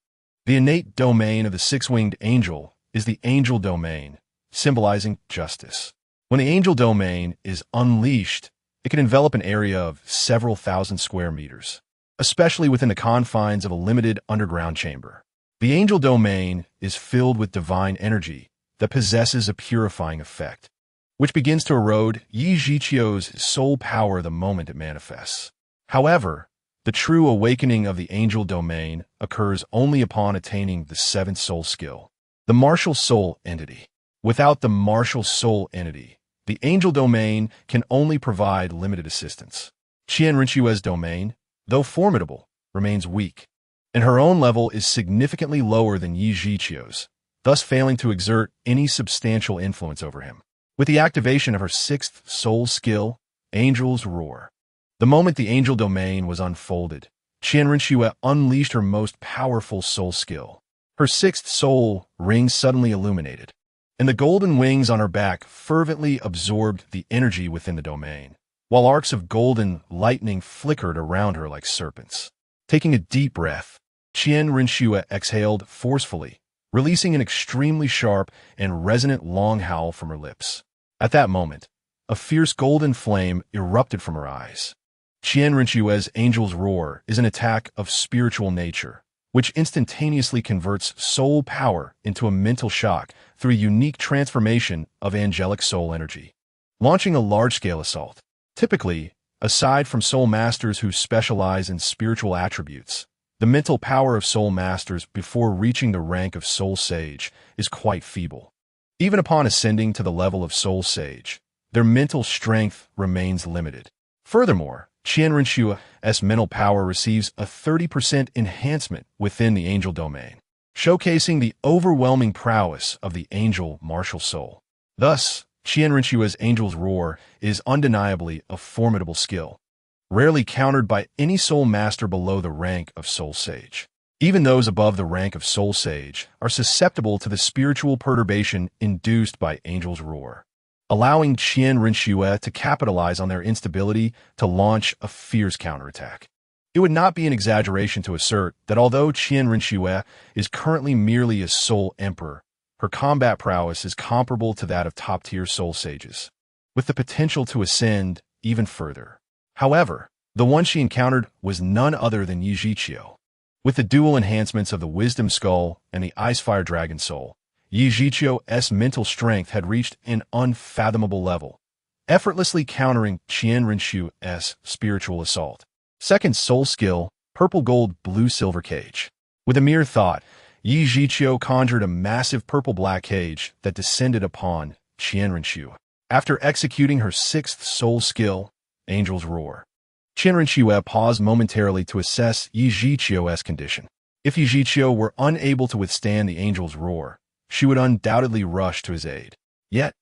The innate domain of the six-winged angel is the angel domain, symbolizing justice. When the angel domain is unleashed, it can envelop an area of several thousand square meters, especially within the confines of a limited underground chamber. The angel domain is filled with divine energy that possesses a purifying effect, which begins to erode Yi Zhiqiu's soul power the moment it manifests. However, the true awakening of the angel domain occurs only upon attaining the seventh soul skill, the martial soul entity. Without the martial soul entity, the angel domain can only provide limited assistance. Qian Rinxue's domain, though formidable, remains weak, and her own level is significantly lower than Yi Zhiqiu's, thus failing to exert any substantial influence over him. With the activation of her sixth soul skill, Angel's Roar, the moment the angel domain was unfolded, Qian Rinxue unleashed her most powerful soul skill. Her sixth soul ring suddenly illuminated, and the golden wings on her back fervently absorbed the energy within the domain, while arcs of golden lightning flickered around her like serpents. Taking a deep breath, Qian Rinxue exhaled forcefully, releasing an extremely sharp and resonant long howl from her lips. At that moment, a fierce golden flame erupted from her eyes. Qian Rinxue's Angel's Roar is an attack of spiritual nature, which instantaneously converts soul power into a mental shock through a unique transformation of angelic soul energy. Launching a large-scale assault. Typically, aside from soul masters who specialize in spiritual attributes, the mental power of soul masters before reaching the rank of soul sage is quite feeble. Even upon ascending to the level of soul sage, their mental strength remains limited. Furthermore, Qian Rinxue's mental power receives a 30% enhancement within the angel domain, showcasing the overwhelming prowess of the angel martial soul. Thus, Qian Rinxue's Angel's Roar is undeniably a formidable skill, rarely countered by any soul master below the rank of soul sage. Even those above the rank of soul sage are susceptible to the spiritual perturbation induced by Angel's Roar, allowing Qian Rinxue to capitalize on their instability to launch a fierce counterattack. It would not be an exaggeration to assert that although Qian Rinxue is currently merely a soul emperor, her combat prowess is comparable to that of top-tier soul sages, with the potential to ascend even further. However, the one she encountered was none other than Yi Zhiqiu. With the dual enhancements of the Wisdom Skull and the Icefire Dragon Soul, Yi Zhiqiu's mental strength had reached an unfathomable level, effortlessly countering Qian Rinxue's spiritual assault. Second soul skill, Purple Gold Blue Silver Cage. With a mere thought, Yi Zhiqiu conjured a massive purple-black cage that descended upon Qian Rinxue. After executing her sixth soul skill, Angel's Roar, Qian Rinxue paused momentarily to assess Yi Zhiqiu's condition. If Yi Zhiqiu were unable to withstand the Angel's Roar, she would undoubtedly rush to his aid. Yet,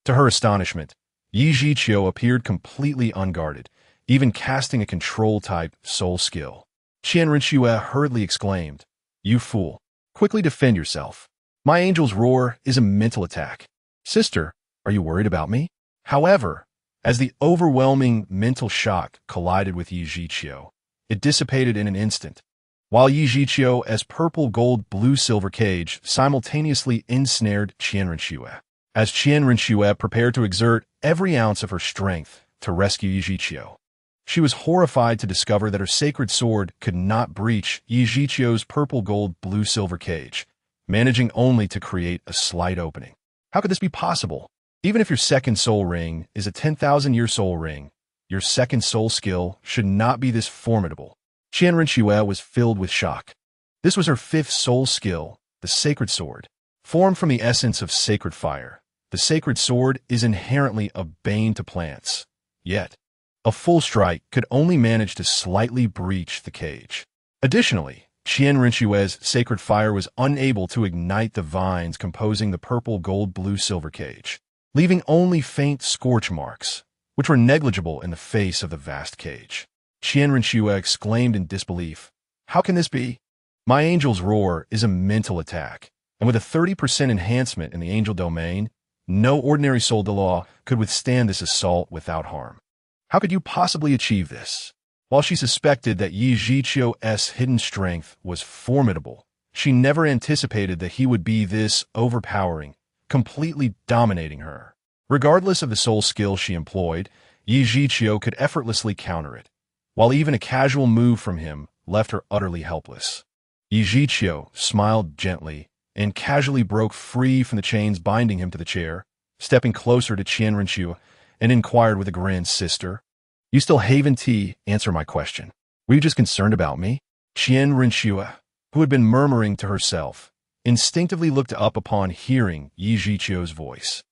to her astonishment, Yi Zhiqiu appeared completely unguarded, even casting a control-type soul skill. Qian Rinxue hurriedly exclaimed, "You fool! Quickly defend yourself. My Angel's Roar is a mental attack. Sister, are you worried about me?" However, as the overwhelming mental shock collided with Yi Zhiqiu, it dissipated in an instant, while Yi Zhiqiu's Purple Gold Blue Silver Cage simultaneously ensnared Qian Rinxue. As Qian Rinxue prepared to exert every ounce of her strength to rescue Yi Zhiqiu, she was horrified to discover that her sacred sword could not breach Yi Zhiqiu's Purple Gold Blue Silver Cage, managing only to create a slight opening. How could this be possible? Even if your second soul ring is a 10,000-year soul ring, your second soul skill should not be this formidable. Qian Rinxue was filled with shock. This was her fifth soul skill, the Sacred Sword. Formed from the essence of sacred fire, the Sacred Sword is inherently a bane to plants. Yet, a full strike could only manage to slightly breach the cage. Additionally, Qian Rinxue's Sacred Fire was unable to ignite the vines composing the Purple Gold Blue Silver Cage, leaving only faint scorch marks, which were negligible in the face of the vast cage. Qian Renshue exclaimed in disbelief. How can this be? My angel's roar is a mental attack, and with a 30% enhancement in the angel domain, no ordinary soul Douluo could withstand this assault without harm. How could you possibly achieve this? While she suspected that Yi Zhiqiu's hidden strength was formidable, she never anticipated that he would be this overpowering, completely dominating her. Regardless of the soul skill she employed, Yi Zhiqiu could effortlessly counter it, while even a casual move from him left her utterly helpless. Yi Zhiqiu smiled gently and casually broke free from the chains binding him to the chair, stepping closer to Qian Renshue, and inquired with a grin, "Sister, you still haven't answered my question. Were you just concerned about me?" Qian Renshue, who had been murmuring to herself, instinctively looked up upon hearing Yi Zhiqiu's voice.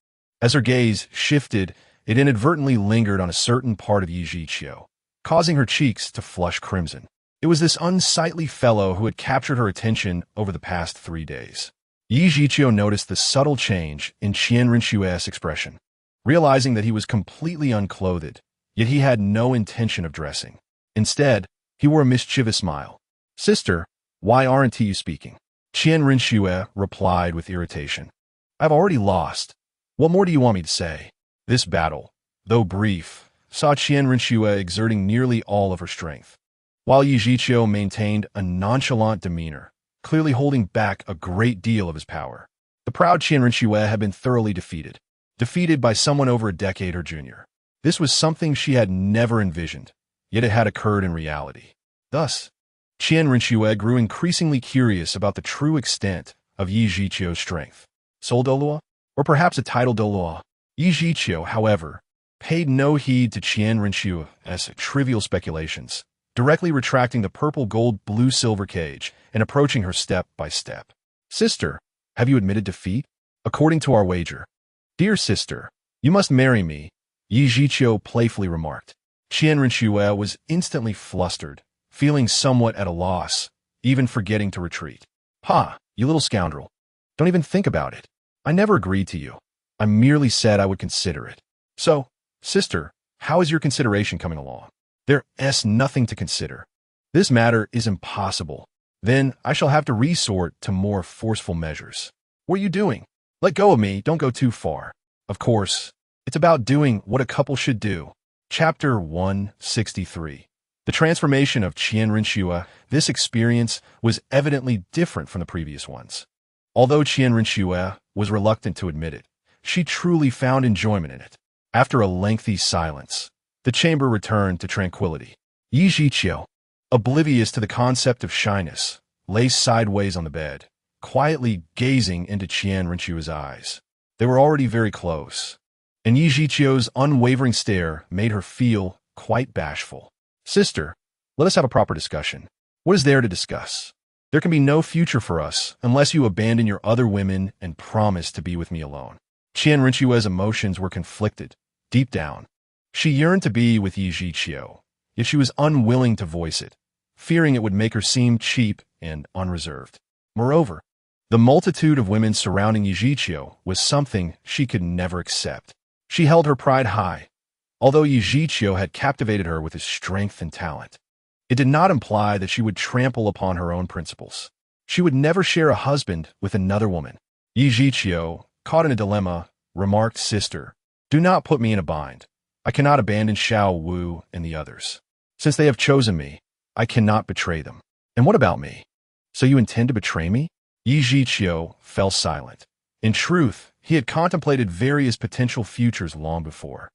As her gaze shifted, it inadvertently lingered on a certain part of Yi Zhiqiu, causing her cheeks to flush crimson. It was this unsightly fellow who had captured her attention over the past 3 days. Yi Zhiqiu noticed the subtle change in Qian Renshue's expression, realizing that he was completely unclothed, yet he had no intention of dressing. Instead, he wore a mischievous smile. "Sister, why aren't you speaking?" Qian Renshue replied with irritation. "I've already lost. What more do you want me to say?" This battle, though brief, saw Qian Renshue exerting nearly all of her strength, while Yi Zhiqiu maintained a nonchalant demeanor, clearly holding back a great deal of his power. The proud Qian Renshue had been thoroughly defeated by someone over a decade her junior. This was something she had never envisioned, yet it had occurred in reality. Thus, Qian Renshue grew increasingly curious about the true extent of Yi Zhiqiu's strength. Soul Douluo? Or perhaps a title Douluo? Yi Zhiqiu, however, paid no heed to Qian Renshue's trivial speculations, directly retracting the purple gold blue silver cage and approaching her step by step. "Sister, have you admitted defeat? According to our wager." "Dear sister, you must marry me," Yi Zhiqiu playfully remarked. Qian Renshue was instantly flustered, feeling somewhat at a loss, even forgetting to retreat. "Ha, you little scoundrel. Don't even think about it. I never agreed to you. I merely said I would consider it. So, sister, how is your consideration coming along?" "There's nothing to consider. This matter is impossible. Then I shall have to resort to more forceful measures." "What are you doing? Let go of me, don't go too far." "Of course, it's about doing what a couple should do." Chapter 163. The transformation of Qian Renshue. This experience was evidently different from the previous ones. Although Qian Renshue was reluctant to admit it, she truly found enjoyment in it. After a lengthy silence, the chamber returned to tranquility. Yi Zhiqiu, oblivious to the concept of shyness, lay sideways on the bed, quietly gazing into Qian Renshue's eyes. They were already very close, and Yi Zhiqiu's unwavering stare made her feel quite bashful. "Sister, let us have a proper discussion. What is there to discuss? There can be no future for us unless you abandon your other women and promise to be with me alone." Qian Renshue's emotions were conflicted. Deep down, she yearned to be with Yi Zhiqiu, yet she was unwilling to voice it, fearing it would make her seem cheap and unreserved. Moreover, the multitude of women surrounding Yi Zhiqiu was something she could never accept. She held her pride high, although Yi Zhiqiu had captivated her with his strength and talent. It did not imply that she would trample upon her own principles. She would never share a husband with another woman. Yi Zhiqiu, caught in a dilemma, remarked, "Sister, do not put me in a bind. I cannot abandon Xiao Wu and the others. Since they have chosen me, I cannot betray them." "And what about me? So you intend to betray me?" Yi Zhiqiu fell silent. In truth, he had contemplated various potential futures long before.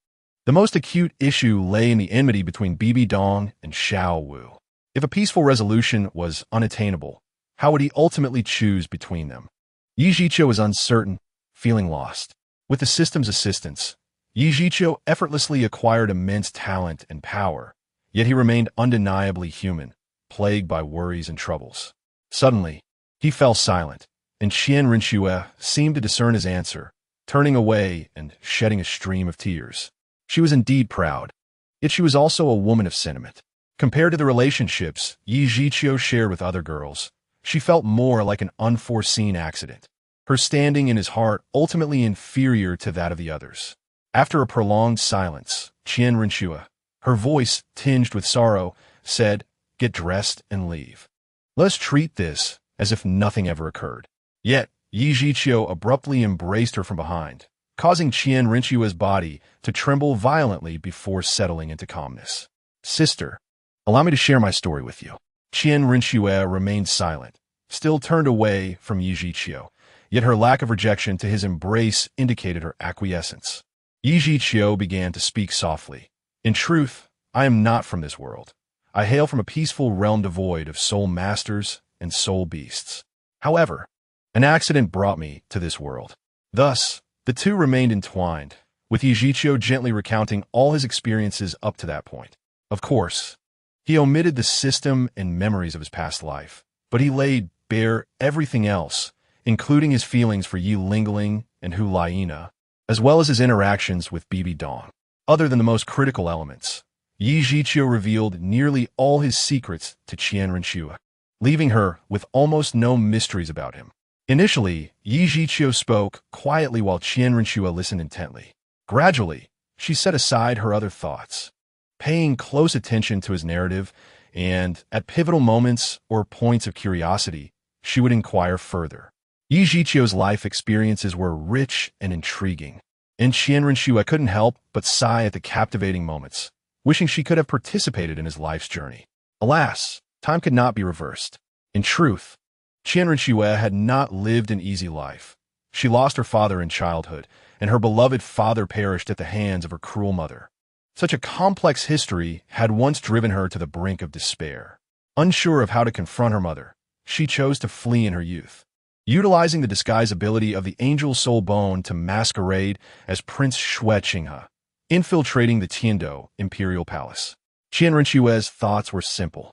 The most acute issue lay in the enmity between Bibi Dong and Xiao Wu. If a peaceful resolution was unattainable, how would he ultimately choose between them? Yi Zhiqiu was uncertain, feeling lost. With the system's assistance, Yi Zhiqiu effortlessly acquired immense talent and power, yet he remained undeniably human, plagued by worries and troubles. Suddenly, he fell silent, and Qian Renshue seemed to discern his answer, turning away and shedding a stream of tears. She was indeed proud, yet she was also a woman of sentiment. Compared to the relationships Yi Zhiqiu shared with other girls, she felt more like an unforeseen accident, her standing in his heart ultimately inferior to that of the others. After a prolonged silence, Qian Renshue, her voice tinged with sorrow, said, "Get dressed and leave. Let's treat this as if nothing ever occurred." Yet, Yi Zhiqiu abruptly embraced her from behind, causing Qian Rinchua's body to tremble violently before settling into calmness. "Sister, allow me to share my story with you." Qian Rinchua remained silent, still turned away from Yi Zhiqiu, yet her lack of rejection to his embrace indicated her acquiescence. Yi Zhiqiu began to speak softly. "In truth, I am not from this world. I hail from a peaceful realm devoid of soul masters and soul beasts. However, an accident brought me to this world." Thus, the two remained entwined, with Yi Zhiqiu gently recounting all his experiences up to that point. Of course, he omitted the system and memories of his past life, but he laid bare everything else, including his feelings for Yi Lingling and Hu Laina, as well as his interactions with Bibi Dong. Other than the most critical elements, Yi Zhiqiu revealed nearly all his secrets to Qian Rinchua, leaving her with almost no mysteries about him. Initially, Yi Zhiqiu spoke quietly while Qian Rinchua listened intently. Gradually, she set aside her other thoughts, paying close attention to his narrative, and at pivotal moments or points of curiosity, she would inquire further. Yi Zhiqiu's life experiences were rich and intriguing, and Qian Rinchua couldn't help but sigh at the captivating moments, wishing she could have participated in his life's journey. Alas, time could not be reversed. In truth, Qian Rinchua had not lived an easy life. She lost her father in childhood, and her beloved father perished at the hands of her cruel mother. Such a complex history had once driven her to the brink of despair. Unsure of how to confront her mother, she chose to flee in her youth, utilizing the disguise ability of the Angel Soul Bone to masquerade as Prince Xue Qinghe, infiltrating the Tiandou Imperial Palace. Qian Rinchua's thoughts were simple.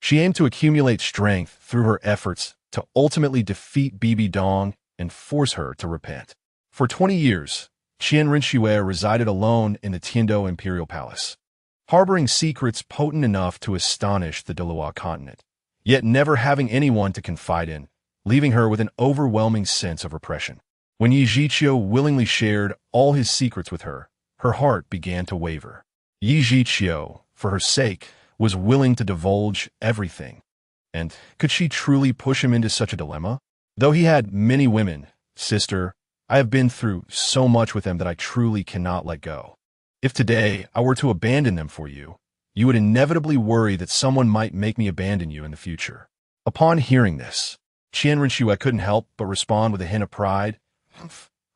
She aimed to accumulate strength through her efforts to ultimately defeat Bibi Dong and force her to repent. For 20 years, Qian Rinchua resided alone in the Tiandou Imperial Palace, harboring secrets potent enough to astonish the Douluo continent, yet never having anyone to confide in, leaving her with an overwhelming sense of repression. When Yi Zhiqiu willingly shared all his secrets with her, her heart began to waver. Yi Zhiqiu, for her sake, was willing to divulge everything. And could she truly push him into such a dilemma? Though he had many women, "Sister, I have been through so much with them that I truly cannot let go. If today I were to abandon them for you, you would inevitably worry that someone might make me abandon you in the future." Upon hearing this, Qian Rinchua couldn't help but respond with a hint of pride.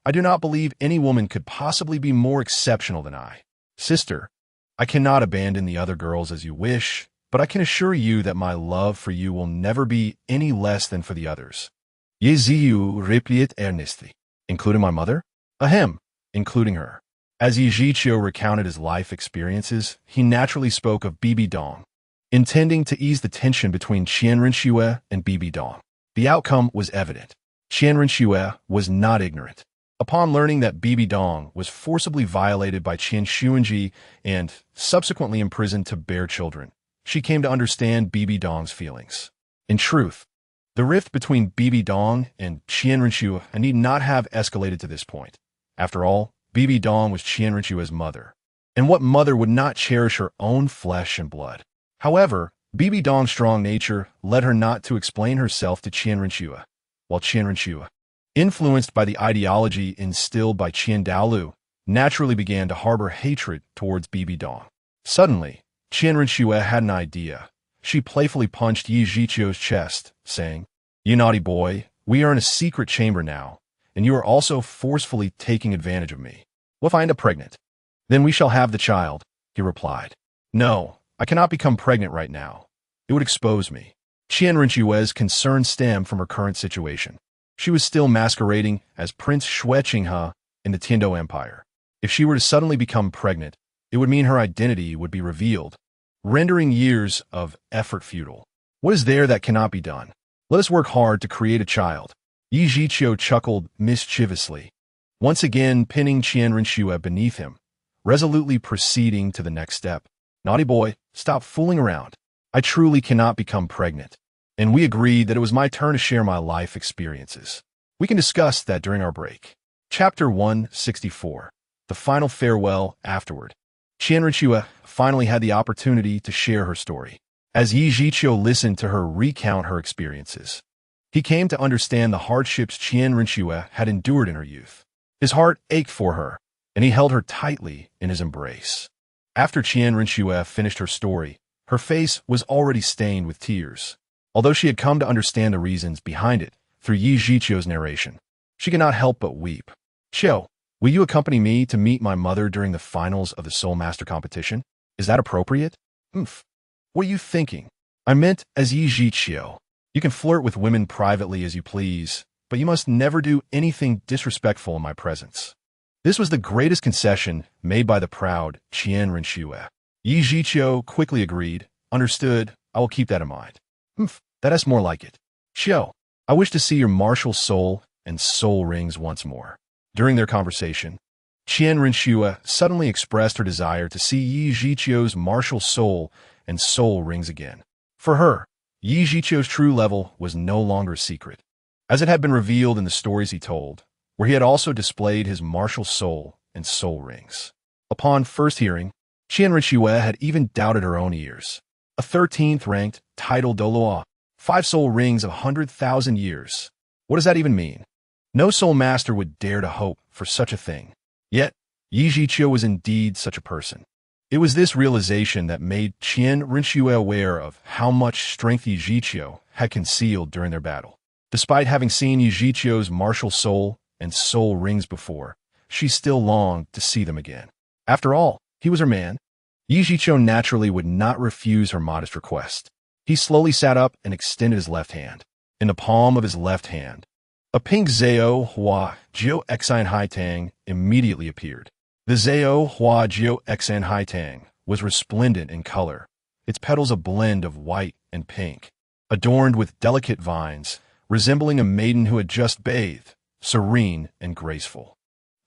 "I do not believe any woman could possibly be more exceptional than I. Sister, I cannot abandon the other girls as you wish, but I can assure you that my love for you will never be any less than for the others." Ye Ziyu replied earnestly. "Including my mother?" "Ahem, including her." As Yi Zhiqiu recounted his life experiences, he naturally spoke of Bibi Dong, intending to ease the tension between Qian Rinchua and Bibi Dong. The outcome was evident. Qian Rinchua was not ignorant. Upon learning that Bibi Dong was forcibly violated by Qian Xuanji and subsequently imprisoned to bear children, she came to understand Bibi Dong's feelings. In truth, the rift between Bibi Dong and Qian Rinchua need not have escalated to this point. After all, Bibi Dong was Qian Rinchua's mother, and what mother would not cherish her own flesh and blood? However, Bibi Dong's strong nature led her not to explain herself to Qian Rinchua, while Qian Rinchua, influenced by the ideology instilled by Qian Douluo, naturally began to harbor hatred towards Bibi Dong. Suddenly, Qian Rinchua had an idea. She playfully punched Yi Zhiqiu's chest, saying, "You naughty boy, we are in a secret chamber now, and you are also forcefully taking advantage of me. We'll find a pregnant. Then we shall have the child," he replied. "No, I cannot become pregnant right now. It would expose me." Qian Rinchua's concern stemmed from her current situation. She was still masquerading as Prince Xue Qinghe in the Tiandou Empire. If she were to suddenly become pregnant, it would mean her identity would be revealed, rendering years of effort futile. What is there that cannot be done? Let us work hard to create a child. Yi Zhiqiu chuckled mischievously, once again pinning Qian Rinchua beneath him, resolutely proceeding to the next step. "Naughty boy, stop fooling around. I truly cannot become pregnant." And we agreed that it was my turn to share my life experiences. We can discuss that during our break. Chapter 164. The Final Farewell Afterward. Qian Rinchua finally had the opportunity to share her story. As Yi Zhiqiu listened to her recount her experiences, he came to understand the hardships Qian Rinxue had endured in her youth. His heart ached for her, and he held her tightly in his embrace. After Qian Rinxue finished her story, her face was already stained with tears. Although she had come to understand the reasons behind it through Yi Zhiqiu's narration, she could not help but weep. "Qiu, will you accompany me to meet my mother during the finals of the Soul Master competition? Is that appropriate?" "Umph. What are you thinking? I meant as Yi Zhiqiu. You can flirt with women privately as you please, but you must never do anything disrespectful in my presence." This was the greatest concession made by the proud Qian Rinxue. Yi Zhiqiu quickly agreed. "Understood. I will keep that in mind." That's more like it. "Qiu, I wish to see your martial soul and soul rings once more." During their conversation, Qian Rinxue suddenly expressed her desire to see Yi Zhiqiu's martial soul and soul rings again. For her, Yi Zhiqiu's true level was no longer a secret, as it had been revealed in the stories he told, where he had also displayed his martial soul and soul rings. Upon first hearing, Qian Rinxue had even doubted her own ears. A 13th ranked title Douluo, 5 soul rings of 100,000 years. What does that even mean? No soul master would dare to hope for such a thing. Yet, Yi Zhiqiu was indeed such a person. It was this realization that made Qian Rinxue aware of how much strength Yi Zhiqiu had concealed during their battle. Despite having seen Yi Zhiqiu's martial soul and soul rings before, she still longed to see them again. After all, he was her man. Yi Zhiqiu naturally would not refuse her modest request. He slowly sat up and extended his left hand. In the palm of his left hand, a pink Zhao Hua Jiu Xine Hai Tang immediately appeared. The Zhao Hua Jiu Xine Hai Tang was resplendent in color, its petals a blend of white and pink, adorned with delicate vines, resembling a maiden who had just bathed, serene and graceful.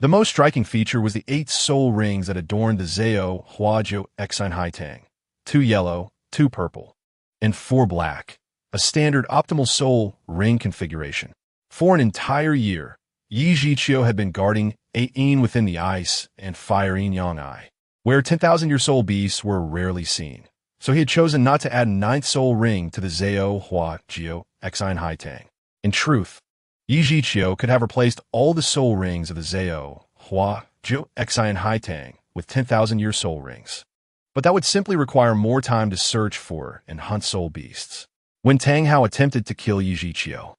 The most striking feature was the 8 soul rings that adorned the Zhao Hua Jiu Xine Hai Tang, 2 yellow, 2 purple, and 4 black, a standard optimal soul ring configuration. For an entire year, Yi Zhiqiu had been guarding 8 within the ice and fire yang eye, where 10,000-year soul beasts were rarely seen. So he had chosen not to add a 9th soul ring to the Zhao Hua Jiu Xine Hai Tang. In truth, Yi Zhiqiu could have replaced all the soul rings of the Zhao Hua Jiu Xine Hai Tang with 10,000-year soul rings. But that would simply require more time to search for and hunt soul beasts. When Tang Hao attempted to kill Yi Zhiqiu,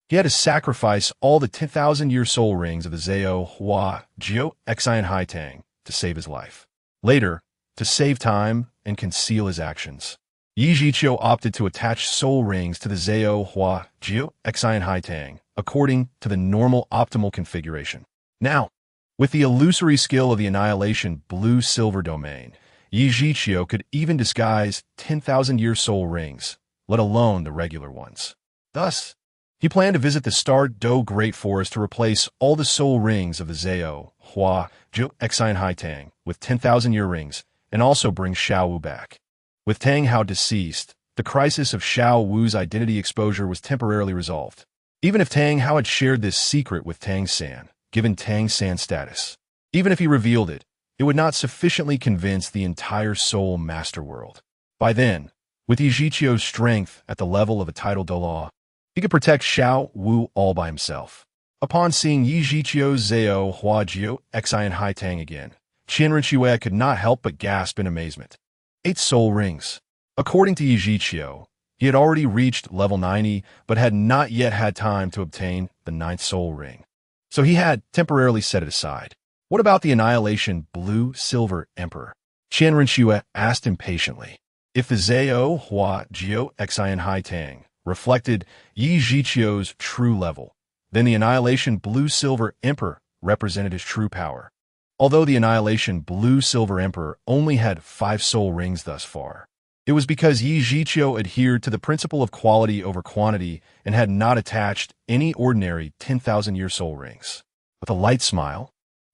he had to sacrifice all the 10,000-year soul rings of the Zhao Hua Jiu Xine Hai Tang to save his life. Later, to save time and conceal his actions, Yi Zhiqiu opted to attach soul rings to the Zhao Hua Jiu Xine Hai Tang according to the normal optimal configuration. Now, with the illusory skill of the Annihilation Blue-Silver domain, Yi Zhiqiu could even disguise 10,000-year soul rings, let alone the regular ones. Thus, he planned to visit the Star Do Great Forest to replace all the soul rings of the Zhao Hua Jiu Xine Hai Tang with 10,000-year rings and also bring Xiao Wu back. With Tang Hao deceased, the crisis of Xiao Wu's identity exposure was temporarily resolved. Even if Tang Hao had shared this secret with Tang San, given Tang San's status, even if he revealed it, it would not sufficiently convince the entire soul master world. By then, with Yi Zhiqiu's strength at the level of a title Douluo, he could protect Xiao Wu all by himself. Upon seeing Yi Zhiqiu's Zhao Hua Jiu Xine Hai Tang again, Qian Rinxue could not help but gasp in amazement. 8 soul rings. According to Yi Zhiqiu, he had already reached level 90, but had not yet had time to obtain the 9th soul ring. So he had temporarily set it aside. What about the Annihilation Blue-Silver Emperor? Qian Rinxue asked impatiently. If the Zhao Hua Jiu Xine Hai Tang reflected Yi Zhiqiu's true level, then the Annihilation Blue-Silver Emperor represented his true power. Although the Annihilation Blue-Silver Emperor only had 5 soul rings thus far, it was because Yi Zhiqiu adhered to the principle of quality over quantity and had not attached any ordinary 10,000-year soul rings. With a light smile,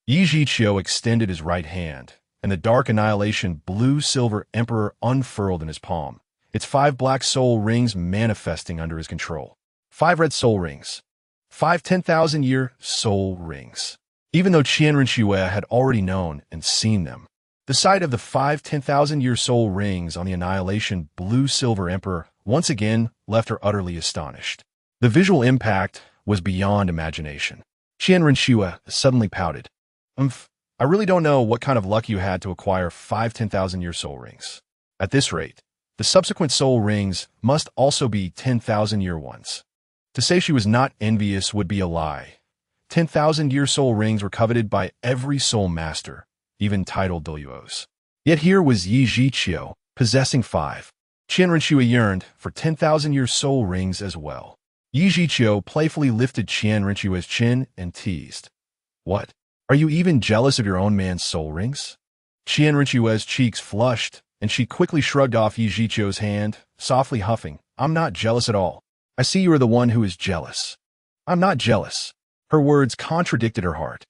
Yi Zhiqiu extended his right hand, and the Dark Annihilation Blue-Silver Emperor unfurled in his palm, its 5 black soul rings manifesting under his control. 5 red soul rings. 5 10,000-year soul rings. Even though Qian Rinxue had already known and seen them, The sight of the 10,000-year soul rings on the Annihilation Blue-Silver Emperor once again left her utterly astonished. The visual impact was beyond imagination. Qian Renshue suddenly pouted. I really don't know what kind of luck you had to acquire 10,000-year soul rings. At this rate, the subsequent soul rings must also be 10,000-year ones. To say she was not envious would be a lie. 10,000-year soul rings were coveted by every soul master, even titled Douluos. Yet here was Yi Zhiqiu, possessing 5. Qian Renshue yearned for 10,000-year soul rings as well. Yi Zhiqiu playfully lifted Qian Renshue's chin and teased. What? Are you even jealous of your own man's soul rings? Qian Renshue's cheeks flushed, and she quickly shrugged off Yi Zhiqiu's hand, softly huffing. I'm not jealous at all. I see you are the one who is jealous. I'm not jealous. Her words contradicted her heart.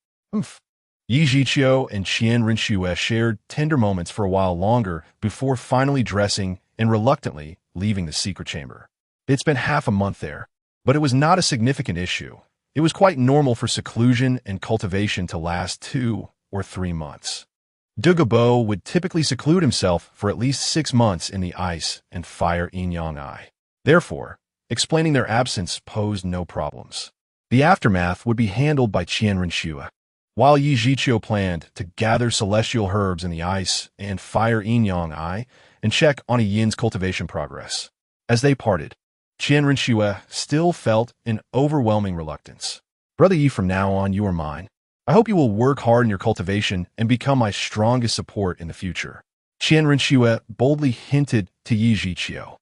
Yi Zhiqiu and Qian Renshue shared tender moments for a while longer before finally dressing and reluctantly leaving the secret chamber. It's been half a month there, but it was not a significant issue. It was quite normal for seclusion and cultivation to last 2 or 3 months. Douluo would typically seclude himself for at least 6 months in the ice and fire yin-yang eye. Therefore, explaining their absence posed no problems. The aftermath would be handled by Qian Renshue. While Yi Zhiqiu planned to gather celestial herbs in the ice and fire yin-yang eye and check on a yin's cultivation progress. As they parted, Qian Renshue still felt an overwhelming reluctance. Brother Yi, from now on, you are mine. I hope you will work hard in your cultivation and become my strongest support in the future. Qian Renshue boldly hinted to Yi Zhiqiu,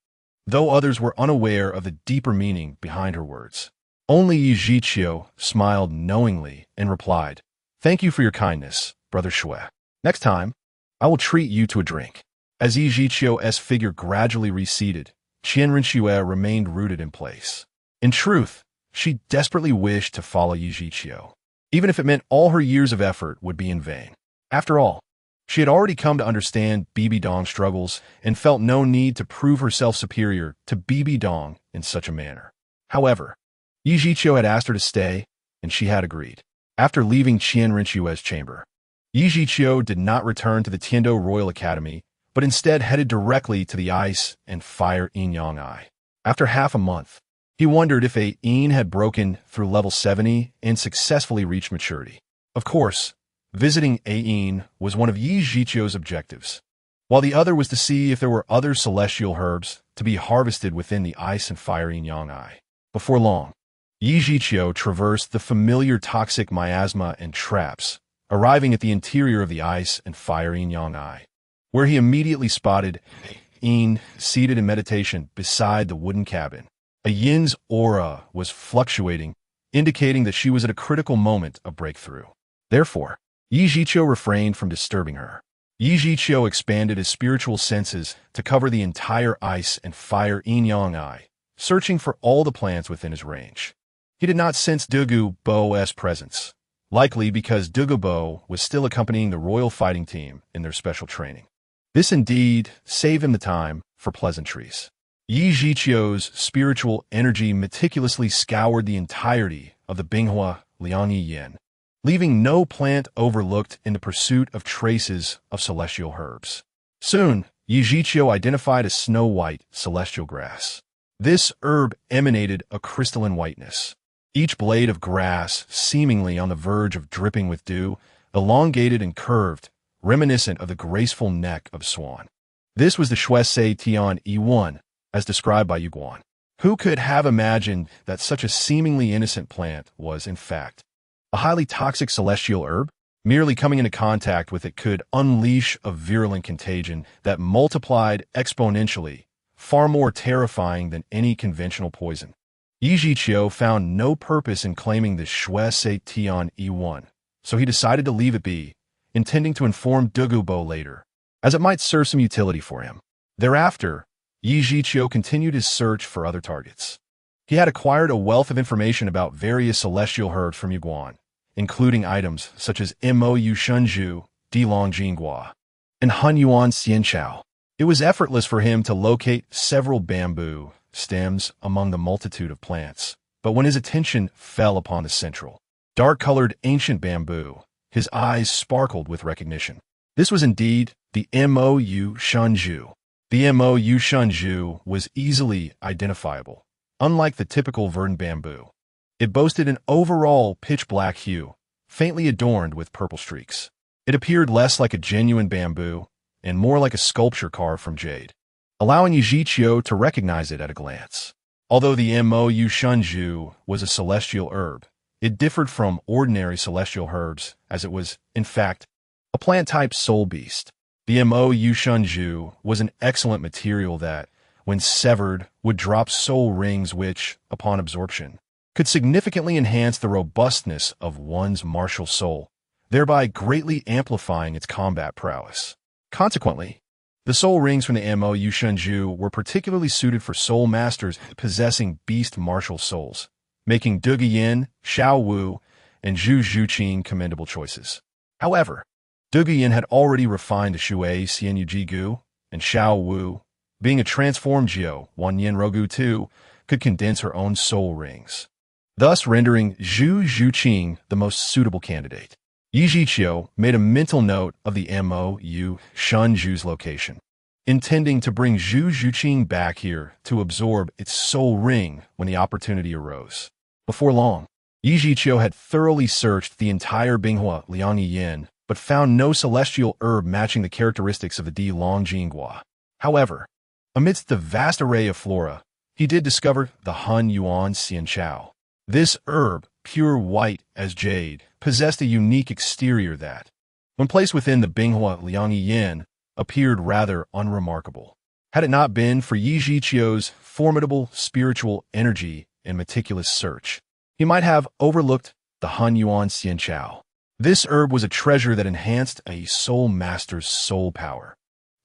though others were unaware of the deeper meaning behind her words. Only Yi Zhiqiu smiled knowingly and replied, Thank you for your kindness, Brother Shui. Next time, I will treat you to a drink. As Yi Zhiqiu's figure gradually receded, Qian Renshue remained rooted in place. In truth, she desperately wished to follow Yi Zhiqiu, even if it meant all her years of effort would be in vain. After all, she had already come to understand Bibi Dong's struggles and felt no need to prove herself superior to Bibi Dong in such a manner. However, Yi Zhiqiu had asked her to stay, and she had agreed. After leaving Qian Renshue's chamber, Yi Zhiqiu did not return to the Tiando Royal Academy, but instead headed directly to the ice and fire yin-yang eye. After half a month, he wondered if a yin had broken through level 70 and successfully reached maturity. Of course, visiting a yin was one of Yi Zhiqiu's objectives, while the other was to see if there were other celestial herbs to be harvested within the ice and fire yin-yang eye. Before long, Yi Zhiqiu traversed the familiar toxic miasma and traps, arriving at the interior of the ice and fire yin-yang eye, where he immediately spotted a yin seated in meditation beside the wooden cabin. A yin's aura was fluctuating, indicating that she was at a critical moment of breakthrough. Therefore, Yi Zhiqiu refrained from disturbing her. Yi Zhiqiu expanded his spiritual senses to cover the entire ice and fire yin-yang eye, searching for all the plants within his range. He did not sense Douluo's presence, likely because Douluo was still accompanying the royal fighting team in their special training. This indeed saved him the time for pleasantries. Yi Zhiqiu's spiritual energy meticulously scoured the entirety of the Binghua Liangyi Yin, leaving no plant overlooked in the pursuit of traces of celestial herbs. Soon, Yi Zhiqiu identified a snow-white celestial grass. This herb emanated a crystalline whiteness, each blade of grass seemingly on the verge of dripping with dew, elongated and curved, reminiscent of the graceful neck of a swan. This was the Shuesei Tian E1, as described by Yuguan. Who could have imagined that such a seemingly innocent plant was, in fact, a highly toxic celestial herb? Merely coming into contact with it could unleash a virulent contagion that multiplied exponentially, far more terrifying than any conventional poison. Yi Zhiqiu found no purpose in claiming the Shuesei Tian E1, so he decided to leave it be, intending to inform Douluo later, as it might serve some utility for him. Thereafter, Yi Zhiqiu continued his search for other targets. He had acquired a wealth of information about various celestial herbs from Yuguan, including items such as Mou Shunju, Dilong Jingua, and Hunyuan Xianchao. It was effortless for him to locate several bamboo stems among the multitude of plants, but when his attention fell upon the central, dark-colored ancient bamboo, his eyes sparkled with recognition. This was indeed the Mou Shunju. The Mou Shunju was easily identifiable, unlike the typical verdant bamboo. It boasted an overall pitch-black hue, faintly adorned with purple streaks. It appeared less like a genuine bamboo and more like a sculpture carved from jade, allowing Yijiqiu to recognize it at a glance. Although the Mou Shunju was a celestial herb, it differed from ordinary celestial herbs as it was, in fact, a plant-type soul beast. The Mou Shunju was an excellent material that, when severed, would drop soul rings which, upon absorption, could significantly enhance the robustness of one's martial soul, thereby greatly amplifying its combat prowess. Consequently, the soul rings from the Mou Shunju were particularly suited for soul masters possessing beast martial souls, making Duge Yin, Xiao Wu, and Zhu Zhuqing commendable choices. However, Duge Yin had already refined the Shui Xianyu Jigu, and Xiao Wu, being a transformed Jiu, Wanyin Rogu II, could condense her own soul rings, thus rendering Zhu Zhuqing the most suitable candidate. Yijiqiu made a mental note of the Mou Shunju's location, intending to bring Zhu Zhuqing back here to absorb its soul ring when the opportunity arose. Before long, Yijiqiu had thoroughly searched the entire Binghua Liangyi Yin, but found no celestial herb matching the characteristics of the Di Long Jinghua. However, amidst the vast array of flora, he did discover the Han Yuan Xianchao. This herb, pure white as jade, possessed a unique exterior that, when placed within the Binghua Liangyi Yin, appeared rather unremarkable. Had it not been for Yijiqiu's formidable spiritual energy and meticulous search, he might have overlooked the Han Yuan Xianchao. This herb was a treasure that enhanced a soul master's soul power,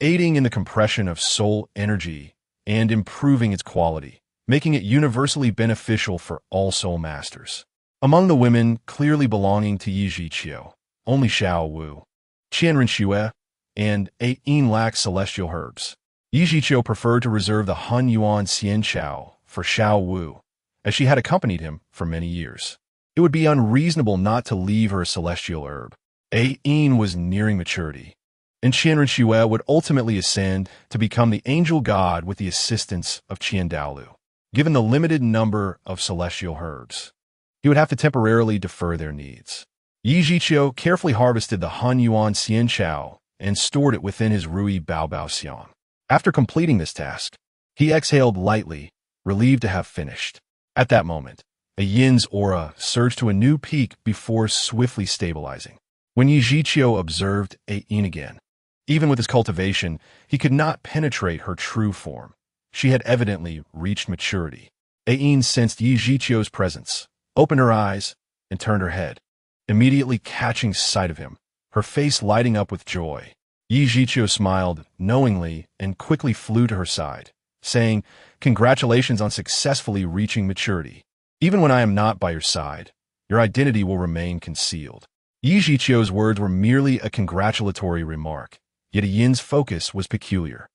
aiding in the compression of soul energy and improving its quality, making it universally beneficial for all soul masters. Among the women clearly belonging to Yijiqiu, only Xiao Wu, Qianren Xue, and Yin lacked celestial herbs. Yijiqiu preferred to reserve the Han Yuan Xianchao for Xiao Wu, as she had accompanied him for many years. It would be unreasonable not to leave her a celestial herb. Yin was nearing maturity, and Qianren Xue would ultimately ascend to become the angel god with the assistance of Qian Douluo. Given the limited number of celestial herbs, he would have to temporarily defer their needs. Yijiqiu carefully harvested the Han Yuan Xianchao and stored it within his Rui Baobao Xiang. After completing this task, he exhaled lightly, relieved to have finished. At that moment, a Yin's aura surged to a new peak before swiftly stabilizing. When Yijiqiu observed Yin again, even with his cultivation, he could not penetrate her true form. She had evidently reached maturity. Yin sensed Yijiqiu's presence, opened her eyes, and turned her head, immediately catching sight of him, her face lighting up with joy. Yijiqiu smiled knowingly and quickly flew to her side, saying, "Congratulations on successfully reaching maturity. Even when I am not by your side, your identity will remain concealed." Yijiqiu's words were merely a congratulatory remark, yet Yin's focus was peculiar.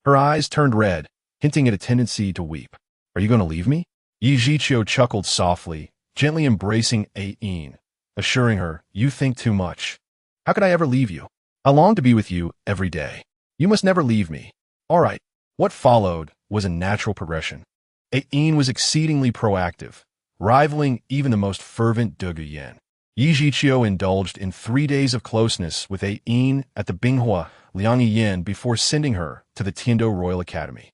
Her eyes turned red, hinting at a tendency to weep. "Are you going to leave me?" Yijiqiu chuckled softly, gently embracing Yin, assuring her, "You think too much. How could I ever leave you? I long to be with you every day. You must never leave me." All right. What followed was a natural progression. Yin was exceedingly proactive, rivaling even the most fervent Duge Yin. Yijiqiu indulged in 3 days of closeness with Yin at the Binghua Liangyi Yin before sending her to the Tiando Royal Academy.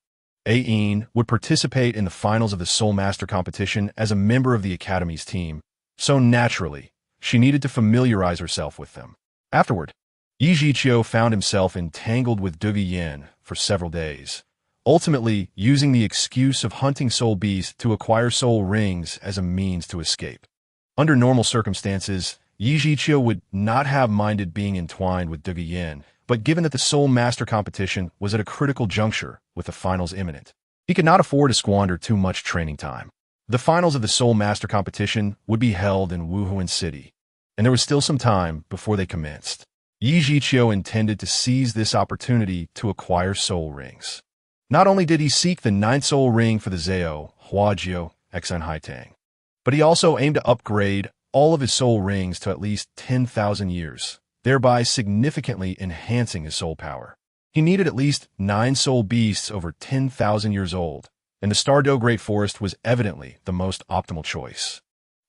Yin would participate in the finals of the Soul Master competition as a member of the Academy's team, so naturally, she needed to familiarize herself with them. Afterward, Yijiqiu found himself entangled with Duge Yin for several days, ultimately using the excuse of hunting soul beasts to acquire soul rings as a means to escape. Under normal circumstances, Yijiqiu would not have minded being entwined with Duge Yin, but given that the Soul Master competition was at a critical juncture with the finals imminent, he could not afford to squander too much training time. The finals of the Soul Master competition would be held in Wuhuan City, and there was still some time before they commenced. Yijiqiu intended to seize this opportunity to acquire soul rings. Not only did he seek the 9th soul ring for the Zhao, Huajiu, Xan Haitang, but he also aimed to upgrade all of his soul rings to at least 10,000 years, thereby significantly enhancing his soul power. He needed at least 9 soul beasts over 10,000 years old, and the Stardow Great Forest was evidently the most optimal choice.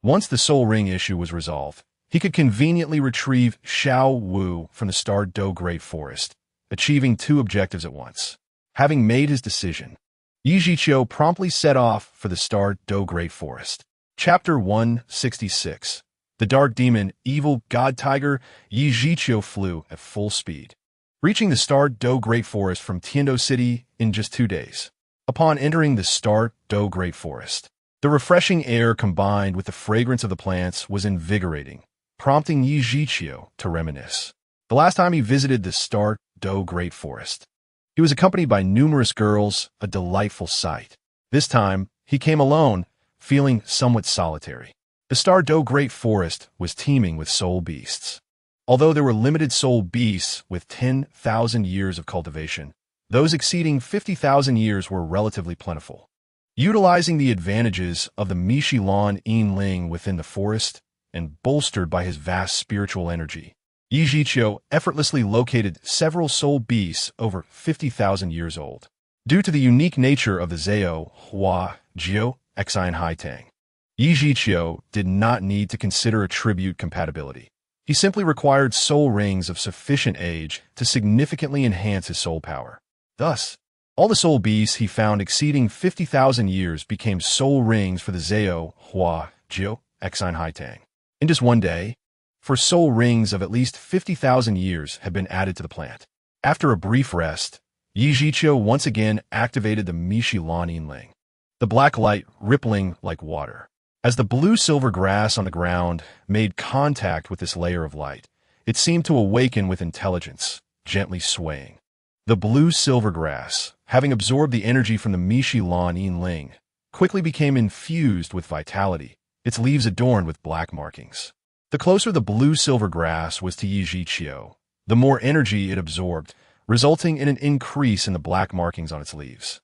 Once the soul ring issue was resolved, he could conveniently retrieve Xiao Wu from the Stardow Great Forest, achieving 2 objectives at once. Having made his decision, Yi Zhiqiu promptly set off for the Stardow Great Forest. Chapter 166. The Dark Demon, Evil God Tiger. Yi Zhiqiu flew at full speed, reaching the Stardow Great Forest from Tiando City in just 2 days. Upon entering the Stardow Great Forest, the refreshing air combined with the fragrance of the plants was invigorating, prompting Yi Zhiqiu to reminisce. The last time he visited the Stardow Great Forest, he was accompanied by numerous girls, a delightful sight. This time, he came alone, feeling somewhat solitary. The Stardow Great Forest was teeming with soul beasts. Although there were limited soul beasts with 10,000 years of cultivation, those exceeding 50,000 years were relatively plentiful. Utilizing the advantages of the Mishilan Yinling within the forest, and bolstered by his vast spiritual energy, Yi Zhiqiu effortlessly located several soul beasts over 50,000 years old. Due to the unique nature of the Zhao Hua Jiu Exine Haitang, Yi Zhiqiu did not need to consider attribute compatibility. He simply required soul rings of sufficient age to significantly enhance his soul power. Thus, all the soul beasts he found exceeding 50,000 years became soul rings for the Zhao Hua Jiu Exine Haitang. In just 1 day, for soul rings of at least 50,000 years had been added to the plant. After a brief rest, Yi Zhiqiu once again activated the Mishilan Yinling, the black light rippling like water. As the blue-silver grass on the ground made contact with this layer of light, it seemed to awaken with intelligence, gently swaying. The blue-silver grass, having absorbed the energy from the Mishilan Yinling, quickly became infused with vitality, its leaves adorned with black markings. The closer the blue-silver grass was to Yi Zhiqiu, the more energy it absorbed, resulting in an increase in the black markings on its leaves.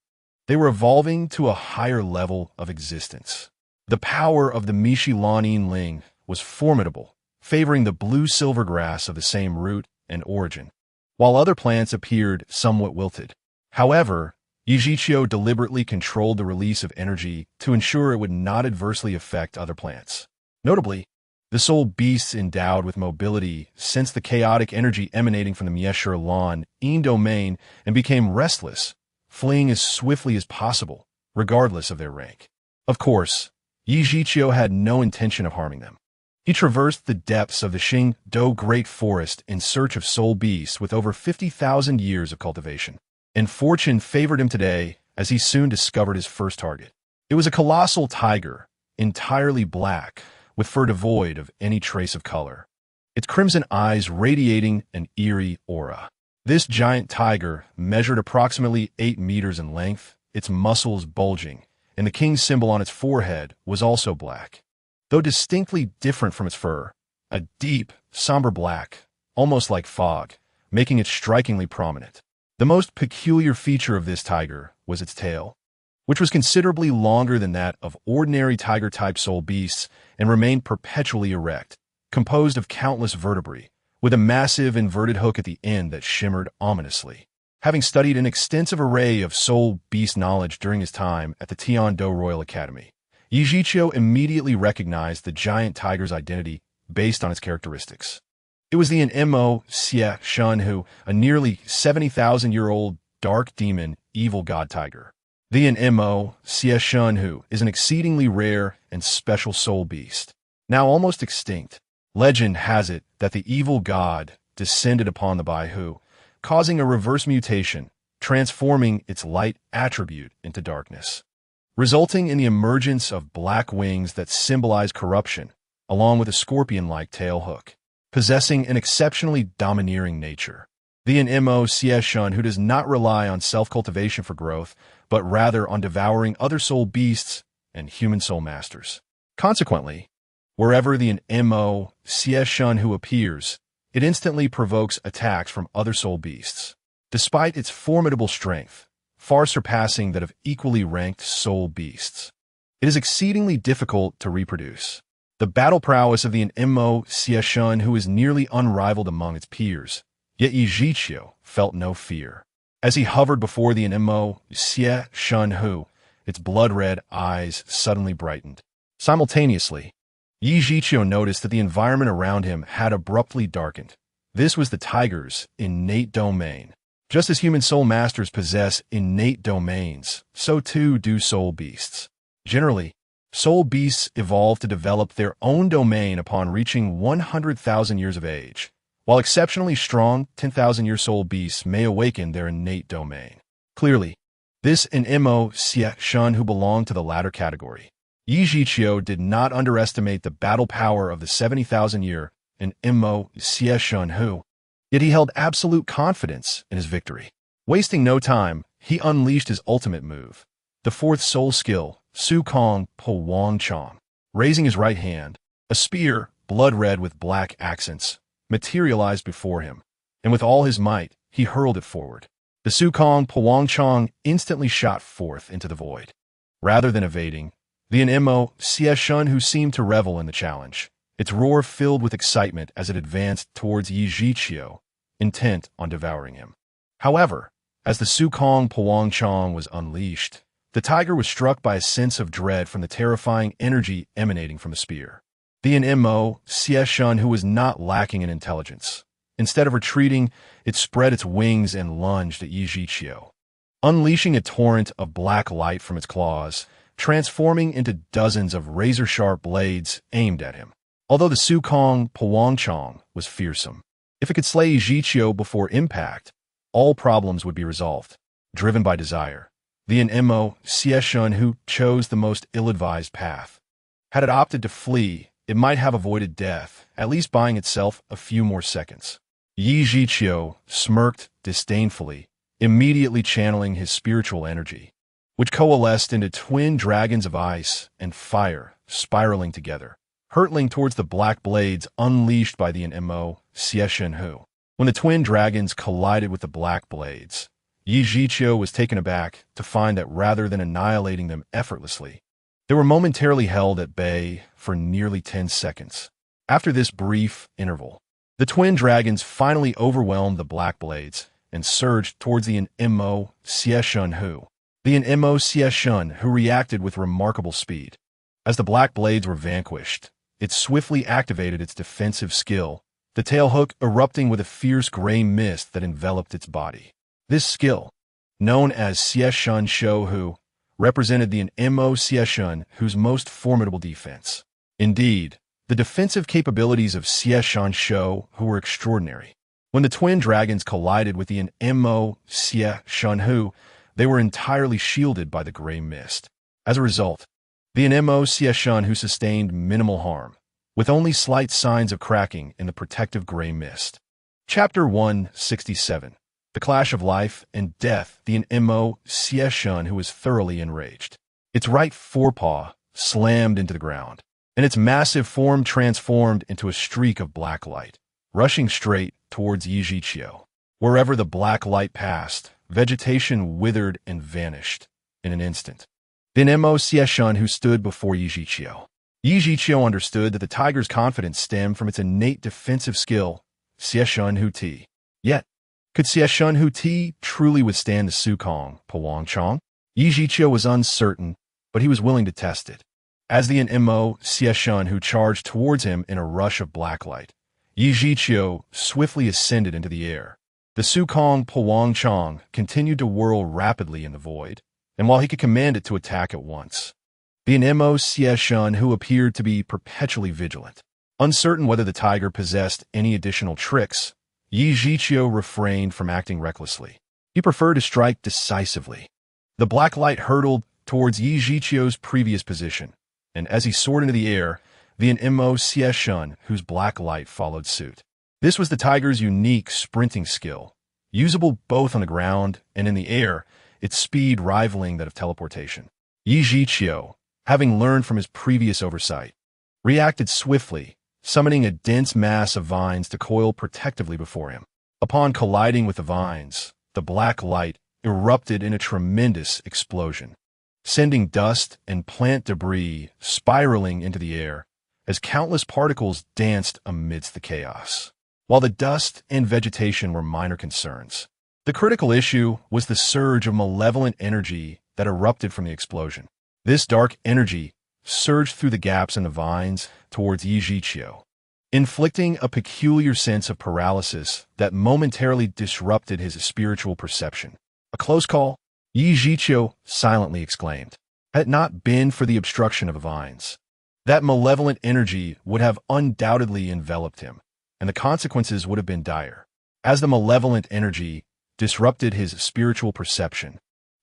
They were evolving to a higher level of existence. The power of the Mishilan Yinling was formidable, favoring the blue-silver grass of the same root and origin, while other plants appeared somewhat wilted. However, Yi Zhiqiu deliberately controlled the release of energy to ensure it would not adversely affect other plants. Notably, the soul beasts endowed with mobility sensed the chaotic energy emanating from the Mishilan Yin domain and became restless, fleeing as swiftly as possible, regardless of their rank. Of course, Yi Zhiqiu had no intention of harming them. He traversed the depths of the Xingdou Great Forest in search of soul beasts with over 50,000 years of cultivation. And fortune favored him today as he soon discovered his first target. It was a colossal tiger, entirely black, with fur devoid of any trace of color, its crimson eyes radiating an eerie aura. This giant tiger measured approximately 8 meters in length, its muscles bulging, and the king's symbol on its forehead was also black. Though distinctly different from its fur, a deep, somber black, almost like fog, making it strikingly prominent. The most peculiar feature of this tiger was its tail, which was considerably longer than that of ordinary tiger-type soul beasts and remained perpetually erect, composed of countless vertebrae, with a massive inverted hook at the end that shimmered ominously. Having studied an extensive array of soul beast knowledge during his time at the Tiando Royal Academy, Yi Zhiqiu immediately recognized the giant tiger's identity based on its characteristics. It was the Nmo Xie Shunhu, a nearly 70,000-year-old dark demon evil god tiger. The Nmo Xie Shunhu is an exceedingly rare and special soul beast, now almost extinct. Legend has it that the evil god descended upon the Baihu, causing a reverse mutation, transforming its light attribute into darkness, resulting in the emergence of black wings that symbolize corruption, along with a scorpion-like tail hook, possessing an exceptionally domineering nature. The Nmo Xie Shun, who does not rely on self-cultivation for growth, but rather on devouring other soul beasts and human soul masters. Consequently, wherever the Nmo Xie Shun who appears, it instantly provokes attacks from other soul beasts, despite its formidable strength, far surpassing that of equally ranked soul beasts. It is exceedingly difficult to reproduce. The battle prowess of the Nmo Xieshun, who is nearly unrivaled among its peers, yet Yi Zhiqiu felt no fear. As he hovered before the Nmo Xieshun, who, its blood-red eyes suddenly brightened. Simultaneously, Yi Zhiqiu noticed that the environment around him had abruptly darkened. This was the tiger's innate domain. Just as human soul masters possess innate domains, so too do soul beasts. Generally, soul beasts evolve to develop their own domain upon reaching 100,000 years of age, while exceptionally strong 10,000-year soul beasts may awaken their innate domain. Clearly, this Nmo Xieshun who belonged to the latter category. Yi Zhiqiu did not underestimate the battle power of the 70,000-year Nmo Xieshun who, yet he held absolute confidence in his victory. Wasting no time, he unleashed his ultimate move, the fourth soul skill, Su Kong Po Wang Chong. Raising his right hand, a spear, blood-red with black accents, materialized before him, and with all his might, he hurled it forward. The Su Kong Po Wang Chong instantly shot forth into the void. Rather than evading, the Nmo Xieshun who seemed to revel in the challenge, its roar filled with excitement as it advanced towards Yi Zhiqiu, intent on devouring him. However, as the Su Kong Po Wang Chong was unleashed, the tiger was struck by a sense of dread from the terrifying energy emanating from the spear. The Nmo Xieshun, who was not lacking in intelligence, instead of retreating, it spread its wings and lunged at Yi Zhiqiu, unleashing a torrent of black light from its claws, transforming into dozens of razor-sharp blades aimed at him. Although the Su Kong Po Wang Chong was fearsome, if it could slay Yi Zhiqiu before impact, all problems would be resolved. Driven by desire, the Nmo Xieshun who chose the most ill-advised path. Had it opted to flee, it might have avoided death, at least buying itself a few more seconds. Yi Zhiqiu smirked disdainfully, immediately channeling his spiritual energy, which coalesced into twin dragons of ice and fire spiraling together, hurtling towards the black blades unleashed by the Nmo Xieshun who. When the twin dragons collided with the black blades, Yi Zhiqiu was taken aback to find that rather than annihilating them effortlessly, they were momentarily held at bay for nearly 10 seconds. After this brief interval, the twin dragons finally overwhelmed the black blades and surged towards the Nmo Xieshun who. The Nmo Xieshun who reacted with remarkable speed. As the black blades were vanquished, it swiftly activated its defensive skill, the tailhook erupting with a fierce gray mist that enveloped its body. This skill, known as Xieshun Shou Hu, represented the Nmo Xieshun whose most formidable defense. Indeed, the defensive capabilities of Xieshun Shou Hu were extraordinary. When the twin dragons collided with the Nmo Xieshun Hu, they were entirely shielded by the gray mist. As a result, the Nmo Xieshun Hu sustained minimal harm, with only slight signs of cracking in the protective gray mist. Chapter 167. The Clash of Life and Death. The Nmo Xieshun who was thoroughly enraged. Its right forepaw slammed into the ground, and its massive form transformed into a streak of black light, rushing straight towards Yi Zhiqiu. Wherever the black light passed, vegetation withered and vanished in an instant. The Nmo Xieshun who stood before Yi Zhiqiu. Yi Zhiqiu understood that the tiger's confidence stemmed from its innate defensive skill, Xieshun Hu Ti. Yet, could Xieshun Hu Ti truly withstand the Su Kong Po Wang Chong? Yi Zhiqiu was uncertain, but he was willing to test it. As the Nmo Xieshun Hu charged towards him in a rush of black light, Yi Zhiqiu swiftly ascended into the air. The Su Kong Po Wang Chong continued to whirl rapidly in the void, and while he could command it to attack at once, the Nmo Xieshun Hu appeared to be perpetually vigilant. Uncertain whether the tiger possessed any additional tricks, Yi Zhiqiu refrained from acting recklessly. He preferred to strike decisively. The black light hurtled towards Yi Zhiqiu's previous position, and as he soared into the air, the Nmo Xieshun whose black light followed suit. This was the tiger's unique sprinting skill, usable both on the ground and in the air, its speed rivaling that of teleportation. Yi Zhiqiu, having learned from his previous oversight, reacted swiftly, summoning a dense mass of vines to coil protectively before him. Upon colliding with the vines, the black light erupted in a tremendous explosion, sending dust and plant debris spiraling into the air as countless particles danced amidst the chaos. While the dust and vegetation were minor concerns, the critical issue was the surge of malevolent energy that erupted from the explosion. This dark energy surged through the gaps in the vines towards Yi Zhiqiu, inflicting a peculiar sense of paralysis that momentarily disrupted his spiritual perception. "A close call," Yi Zhiqiu silently exclaimed. Had it not been for the obstruction of the vines, that malevolent energy would have undoubtedly enveloped him, and the consequences would have been dire. As the malevolent energy disrupted his spiritual perception,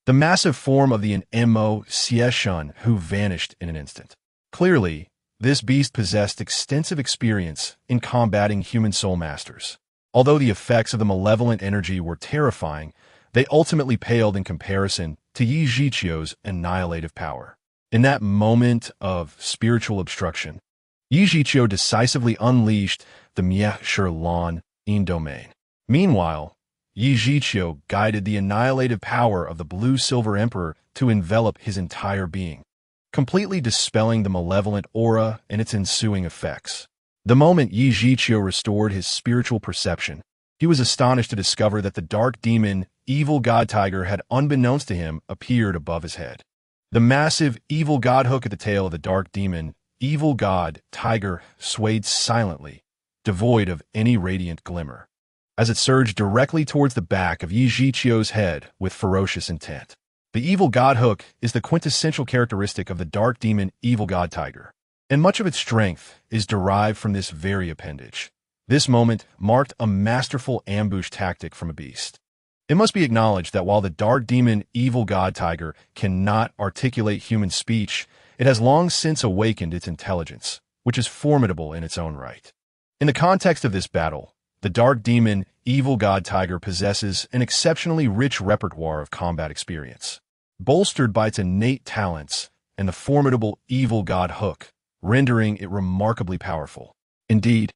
the massive form of the Mo Xieshun who vanished in an instant. Clearly, this beast possessed extensive experience in combating human soul masters. Although the effects of the malevolent energy were terrifying, they ultimately paled in comparison to Yi Zhiqiu's annihilative power. In that moment of spiritual obstruction, Yi Zhiqiu decisively unleashed the Mieh Shi Lan in domain. Meanwhile, Yi Zhiqiu guided the annihilative power of the Blue-Silver Emperor to envelop his entire being, completely dispelling the malevolent aura and its ensuing effects. The moment Yi Zhiqiu restored his spiritual perception, he was astonished to discover that the dark demon, Evil God Tiger, had, unbeknownst to him, appeared above his head. The massive evil god hook at the tail of the dark demon, Evil God Tiger, swayed silently, devoid of any radiant glimmer, as it surged directly towards the back of Yi Zhiqiu's head with ferocious intent. The evil god hook is the quintessential characteristic of the dark demon Evil God Tiger, and much of its strength is derived from this very appendage. This moment marked a masterful ambush tactic from a beast. It must be acknowledged that while the dark demon Evil God Tiger cannot articulate human speech, it has long since awakened its intelligence, which is formidable in its own right. In the context of this battle, the dark demon Evil God Tiger possesses an exceptionally rich repertoire of combat experience, bolstered by its innate talents and the formidable Evil God Hook, rendering it remarkably powerful. Indeed,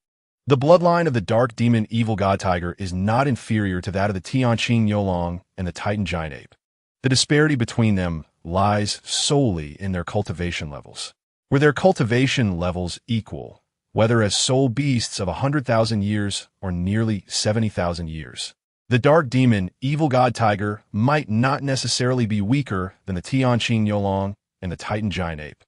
the bloodline of the dark demon Evil God Tiger is not inferior to that of the Tianqing Yolong and the Titan Giant Ape. The disparity between them lies solely in their cultivation levels. Were their cultivation levels equal, whether as soul beasts of 100,000 years or nearly 70,000 years, the dark demon Evil God Tiger might not necessarily be weaker than the Tianqing Yolong and the Titan Giant Ape.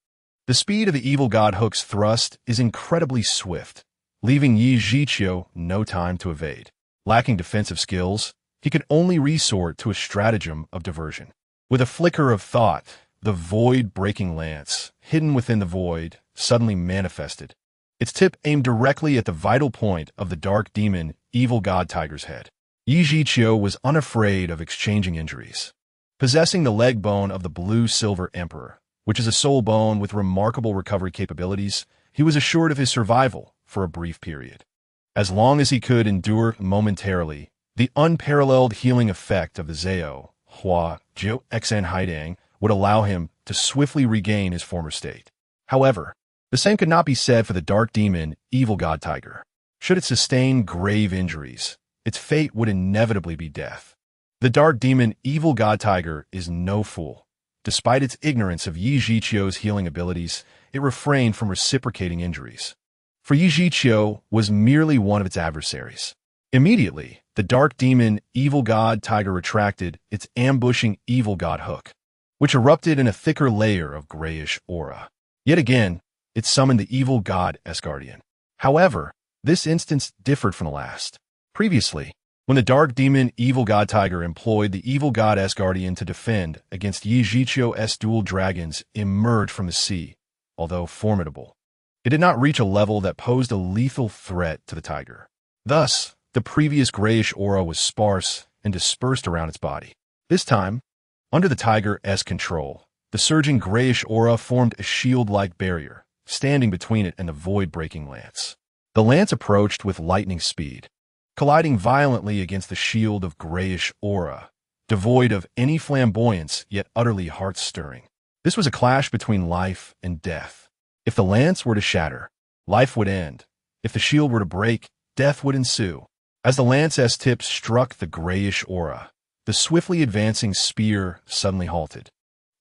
The speed of the Evil God Hook's thrust is incredibly swift, leaving Yi Zhiqiu no time to evade. Lacking defensive skills, he could only resort to a stratagem of diversion. With a flicker of thought, the void-breaking lance, hidden within the void, suddenly manifested, its tip aimed directly at the vital point of the dark demon Evil God Tiger's head. Yi Zhiqiu was unafraid of exchanging injuries. Possessing the leg bone of the Blue-Silver Emperor, which is a soul bone with remarkable recovery capabilities, he was assured of his survival for a brief period. As long as he could endure momentarily the unparalleled healing effect of the Zhao, Hua, Jiu, Xen Haidang would allow him to swiftly regain his former state. However, the same could not be said for the dark demon Evil God Tiger. Should it sustain grave injuries, its fate would inevitably be death. The dark demon Evil God Tiger is no fool. Despite its ignorance of Yi Zhiqiu's healing abilities, it refrained from reciprocating injuries. For Yi Zhiqiu was merely one of its adversaries. Immediately, the dark demon Evil God Tiger retracted its ambushing Evil God Hook, which erupted in a thicker layer of grayish aura. Yet again, it summoned the Evil God Asgardian. However, this instance differed from the last. Previously, when the dark demon Evil God Tiger employed the Evil God Asgardian to defend against Yi Zhiqiu's dual dragons emerged from the sea, although formidable, it did not reach a level that posed a lethal threat to the tiger. Thus, the previous grayish aura was sparse and dispersed around its body. This time, under the tiger's control, the surging grayish aura formed a shield-like barrier, standing between it and the void-breaking lance. The lance approached with lightning speed, colliding violently against the shield of grayish aura, devoid of any flamboyance yet utterly heart-stirring. This was a clash between life and death. If the lance were to shatter, life would end. If the shield were to break, death would ensue. As the lance's tip struck the grayish aura, the swiftly advancing spear suddenly halted,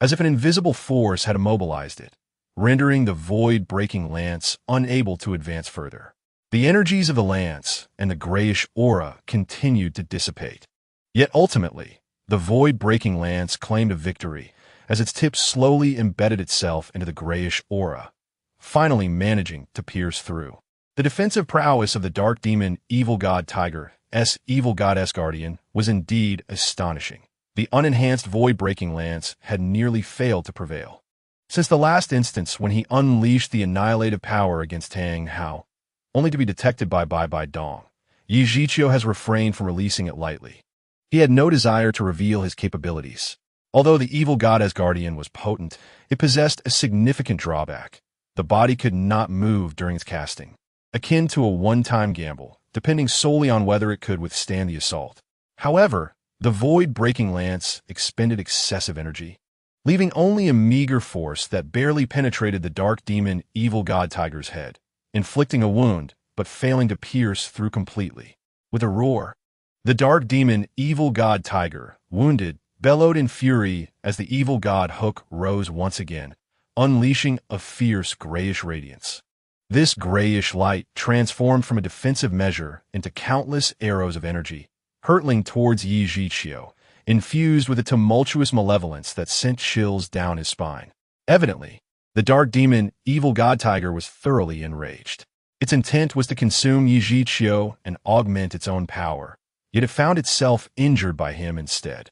as if an invisible force had immobilized it, rendering the void-breaking lance unable to advance further. The energies of the lance and the grayish aura continued to dissipate. Yet ultimately, the void-breaking lance claimed a victory as its tip slowly embedded itself into the grayish aura, finally managing to pierce through. The defensive prowess of the dark demon Evil God Tiger's Evil Goddess Guardian was indeed astonishing. The unenhanced void-breaking lance had nearly failed to prevail. Since the last instance when he unleashed the annihilative power against Tang Hao, only to be detected by Bai Bai Dong, Yi Zhiqiu has refrained from releasing it lightly. He had no desire to reveal his capabilities. Although the Evil Goddess Guardian was potent, it possessed a significant drawback. The body could not move during its casting, akin to a one-time gamble, depending solely on whether it could withstand the assault. However, the void-breaking lance expended excessive energy, leaving only a meager force that barely penetrated the dark demon Evil God Tiger's head, inflicting a wound but failing to pierce through completely. With a roar, the dark demon Evil God Tiger, wounded, bellowed in fury as the Evil God Hook rose once again, unleashing a fierce grayish radiance. This grayish light transformed from a defensive measure into countless arrows of energy, hurtling towards Yi Zhiqiu, infused with a tumultuous malevolence that sent chills down his spine. Evidently, the dark demon Evil God Tiger was thoroughly enraged. Its intent was to consume Yi Zhiqiu and augment its own power, yet it found itself injured by him instead.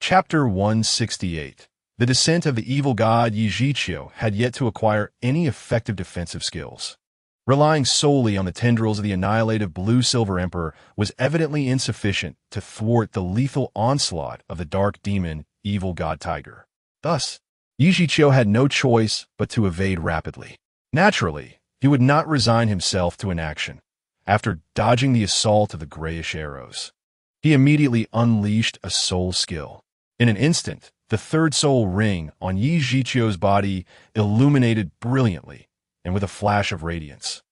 Chapter 168. The descent of the evil god Yi Zhiqiu had yet to acquire any effective defensive skills. Relying solely on the tendrils of the annihilative Blue-Silver Emperor was evidently insufficient to thwart the lethal onslaught of the dark demon Evil God Tiger. Thus, Yi Zhiqiu had no choice but to evade rapidly. Naturally, he would not resign himself to inaction. After dodging the assault of the grayish arrows, he immediately unleashed a soul skill. In an instant, the third soul ring on Yi Zhiqiu's body illuminated brilliantly and with a flash of radiance.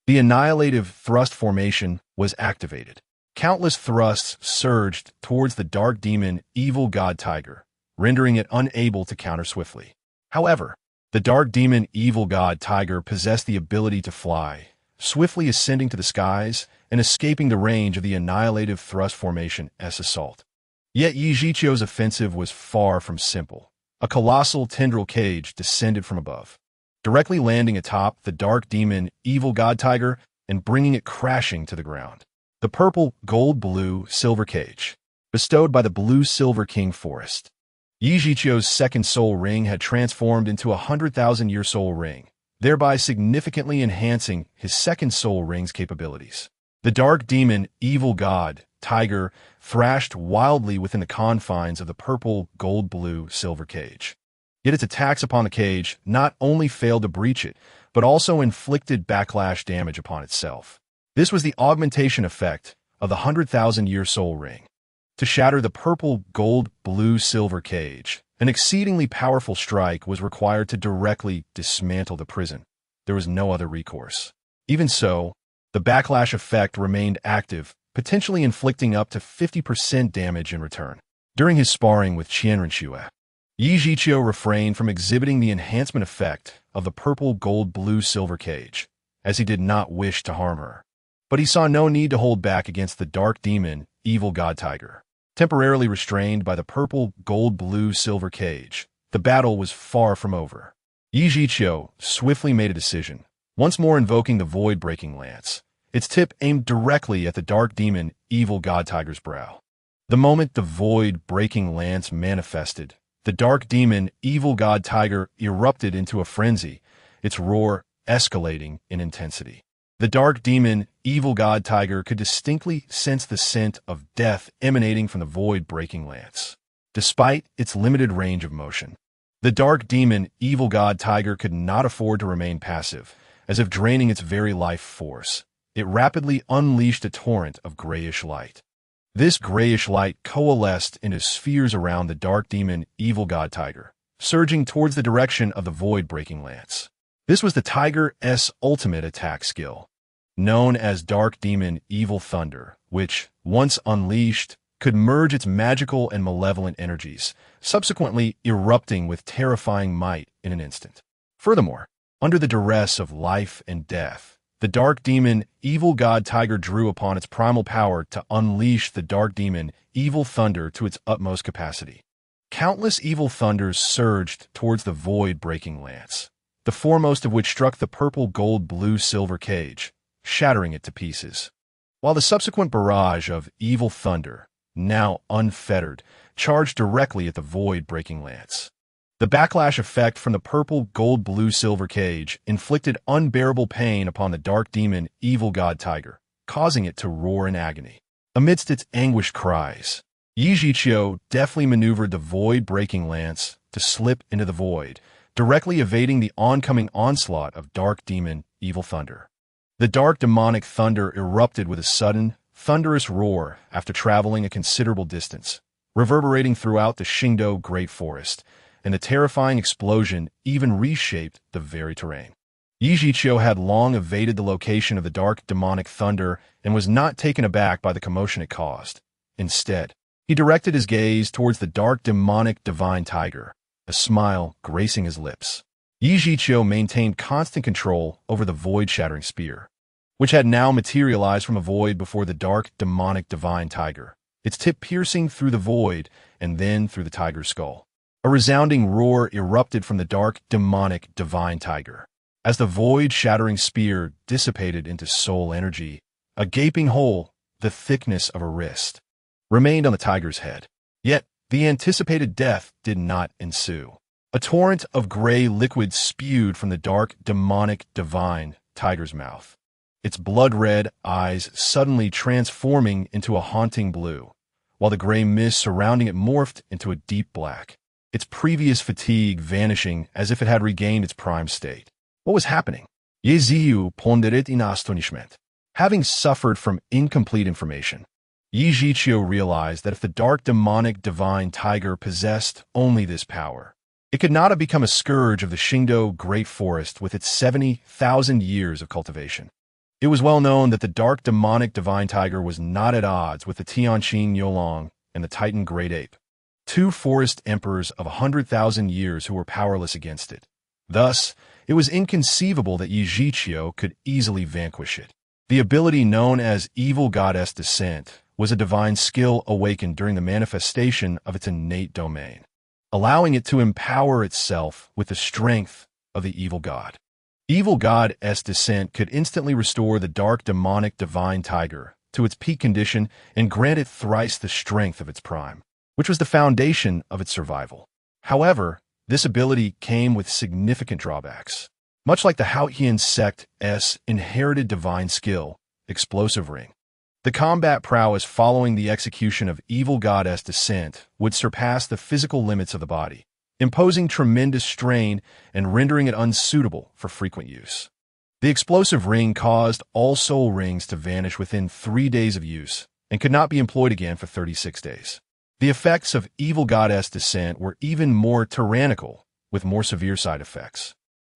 The annihilative thrust formation was activated. Countless thrusts surged towards the dark demon Evil God Tiger, rendering it unable to counter swiftly. However, the dark demon Evil God Tiger possessed the ability to fly, swiftly ascending to the skies and escaping the range of the annihilative thrust formation's assault. Yet Yi Zhiqiu's offensive was far from simple. A colossal tendril cage descended from above, directly landing atop the dark demon Evil God Tiger and bringing it crashing to the ground. The purple, gold, blue, silver cage, bestowed by the Blue-Silver King Forest. Yi Zhiqiu's second soul ring had transformed into a 100,000-year soul ring, thereby significantly enhancing his second soul ring's capabilities. The dark demon Evil God Tiger thrashed wildly within the confines of the purple, gold, blue, silver cage. Yet its attacks upon the cage not only failed to breach it, but also inflicted backlash damage upon itself. This was the augmentation effect of the 100,000-year soul ring. To shatter the purple, gold, blue, silver cage, an exceedingly powerful strike was required to directly dismantle the prison. There was no other recourse. Even so, the backlash effect remained active, potentially inflicting up to 50% damage in return. During his sparring with Qianrenxue, Yi Zhiqiu refrained from exhibiting the enhancement effect of the purple, gold, blue, silver cage, as he did not wish to harm her. But he saw no need to hold back against the dark demon, Evil God Tiger. Temporarily restrained by the purple, gold, blue, silver cage, the battle was far from over. Yi Zhiqiu swiftly made a decision, once more invoking the void-breaking lance, its tip aimed directly at the dark demon, Evil God Tiger's brow. The moment the void-breaking lance manifested, the dark demon, Evil God Tiger, erupted into a frenzy, its roar escalating in intensity. The dark demon, Evil God Tiger, could distinctly sense the scent of death emanating from the void-breaking lance. Despite its limited range of motion, the dark demon, Evil God Tiger, could not afford to remain passive, as if draining its very life force. It rapidly unleashed a torrent of grayish light. This grayish light coalesced into spheres around the dark demon, Evil God Tiger, surging towards the direction of the void-breaking lance. This was the Tiger's ultimate attack skill, known as Dark Demon Evil Thunder, which, once unleashed, could merge its magical and malevolent energies, subsequently erupting with terrifying might in an instant. Furthermore, Under the duress of life and death, the dark demon, evil god tiger drew upon its primal power to unleash the dark demon, evil thunder to its utmost capacity. Countless evil thunders surged towards the void-breaking lance, the foremost of which struck the purple gold blue silver cage, shattering it to pieces. While the subsequent barrage of evil thunder, now unfettered, charged directly at the void-breaking lance. The backlash effect from the purple gold blue silver cage inflicted unbearable pain upon the dark demon evil god tiger, causing it to roar in agony. Amidst its anguished cries, Yijiqiu deftly maneuvered the void-breaking lance to slip into the void, directly evading the oncoming onslaught of dark demon evil thunder. The dark demonic thunder erupted with a sudden, thunderous roar after traveling a considerable distance, reverberating throughout the Xingdou Great Forest, and the terrifying explosion even reshaped the very terrain. Yijiqiu had long evaded the location of the dark demonic thunder and was not taken aback by the commotion it caused. Instead, he directed his gaze towards the dark demonic divine tiger, a smile gracing his lips. Yijiqiu maintained constant control over the void-shattering spear, which had now materialized from a void before the dark demonic divine tiger, its tip piercing through the void and then through the tiger's skull. A resounding roar erupted from the dark demonic divine tiger. As the void-shattering spear dissipated into soul energy, a gaping hole, the thickness of a wrist, remained on the tiger's head. Yet, the anticipated death did not ensue. A torrent of gray liquid spewed from the dark demonic divine tiger's mouth, its blood-red eyes suddenly transforming into a haunting blue, while the gray mist surrounding it morphed into a deep black, its previous fatigue vanishing as if it had regained its prime state. What was happening? Ye Ziyu pondered it in astonishment. Having suffered from incomplete information, Yijiqiu realized that if the dark demonic divine tiger possessed only this power, it could not have become a scourge of the Xingdou Great Forest with its 70,000 years of cultivation. It was well known that the dark demonic divine tiger was not at odds with the Tianqing Yolong and the Titan Great Ape, two forest emperors of 100,000 years who were powerless against it. Thus, it was inconceivable that Yijiqiu could easily vanquish it. The ability known as Evil Goddess Descent was a divine skill awakened during the manifestation of its innate domain, allowing it to empower itself with the strength of the evil god. Evil Goddess Descent could instantly restore the dark demonic divine tiger to its peak condition and grant it thrice the strength of its prime, which was the foundation of its survival. However, this ability came with significant drawbacks. Much like the Haotian sect's inherited divine skill, Explosive Ring, the combat prowess following the execution of Evil Goddess Descent would surpass the physical limits of the body, imposing tremendous strain and rendering it unsuitable for frequent use. The Explosive Ring caused all soul rings to vanish within 3 days of use and could not be employed again for 36 days. The effects of Evil Goddess Descent were even more tyrannical, with more severe side effects,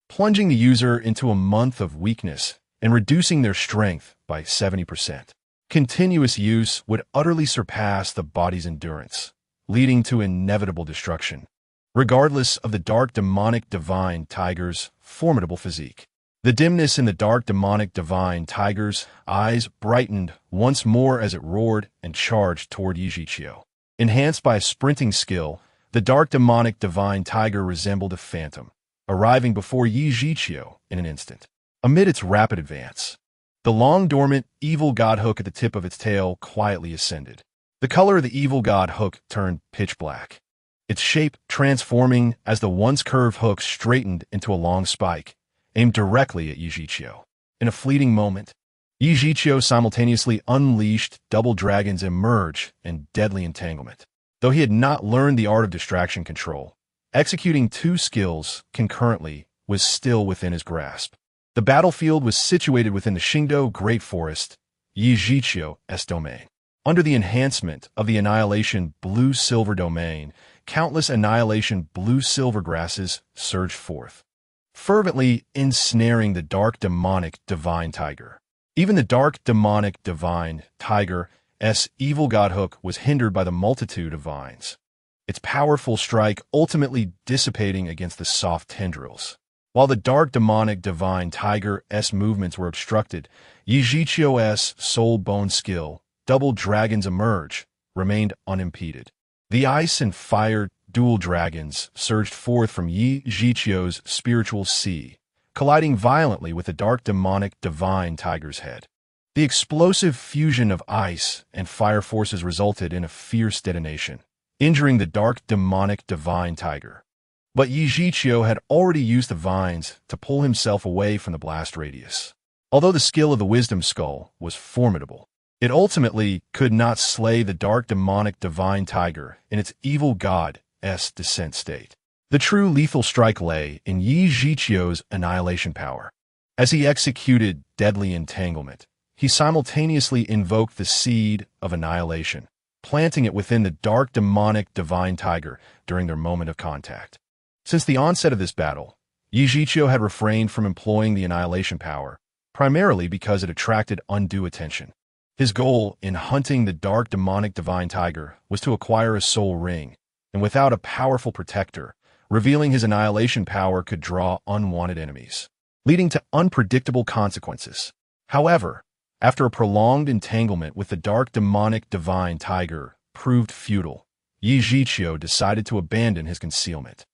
plunging the user into a month of weakness and reducing their strength by 70%. Continuous use would utterly surpass the body's endurance, leading to inevitable destruction, regardless of the dark demonic divine tiger's formidable physique. The dimness in the dark demonic divine tiger's eyes brightened once more as it roared and charged toward Yijiqiu. Enhanced by a sprinting skill, the dark demonic divine tiger resembled a phantom, arriving before Yijiqiu in an instant. Amid its rapid advance, the long-dormant evil god hook at the tip of its tail quietly ascended. The color of the evil god hook turned pitch black, its shape transforming as the once curved hook straightened into a long spike, aimed directly at Yijiqiu. In a fleeting moment, Yijiqiu simultaneously unleashed double dragons emerge in deadly entanglement. Though he had not learned the art of distraction control, executing 2 skills concurrently was still within his grasp. The battlefield was situated within the Xingdou Great Forest, Yijiqiu's domain. Under the enhancement of the Annihilation Blue-Silver domain, countless Annihilation Blue-Silver grasses surged forth, fervently ensnaring the dark demonic divine tiger. Even the dark demonic divine tiger's evil god hook was hindered by the multitude of vines, its powerful strike ultimately dissipating against the soft tendrils. While the dark demonic divine tiger's movements were obstructed, Yi Zhiqiu's soul bone skill, double dragons emerge, remained unimpeded. The ice and fire dual dragons surged forth from Yi Zhiqiu's spiritual sea, colliding violently with the dark demonic divine tiger's head. The explosive fusion of ice and fire forces resulted in a fierce detonation, injuring the dark demonic divine tiger. But Yi Zhiqiu had already used the vines to pull himself away from the blast radius. Although the skill of the wisdom skull was formidable, it ultimately could not slay the dark demonic divine tiger in its evil god's descent state. The true lethal strike lay in Yi Zhiqiu's annihilation power. As he executed deadly entanglement, he simultaneously invoked the seed of annihilation, planting it within the dark demonic divine tiger during their moment of contact. Since the onset of this battle, Yi Zhiqiu had refrained from employing the annihilation power, primarily because it attracted undue attention. His goal in hunting the dark demonic divine tiger was to acquire a soul ring, and without a powerful protector, revealing his annihilation power could draw unwanted enemies, leading to unpredictable consequences. However, after a prolonged entanglement with the dark demonic divine tiger proved futile, Yi Zhiqiu decided to abandon his concealment.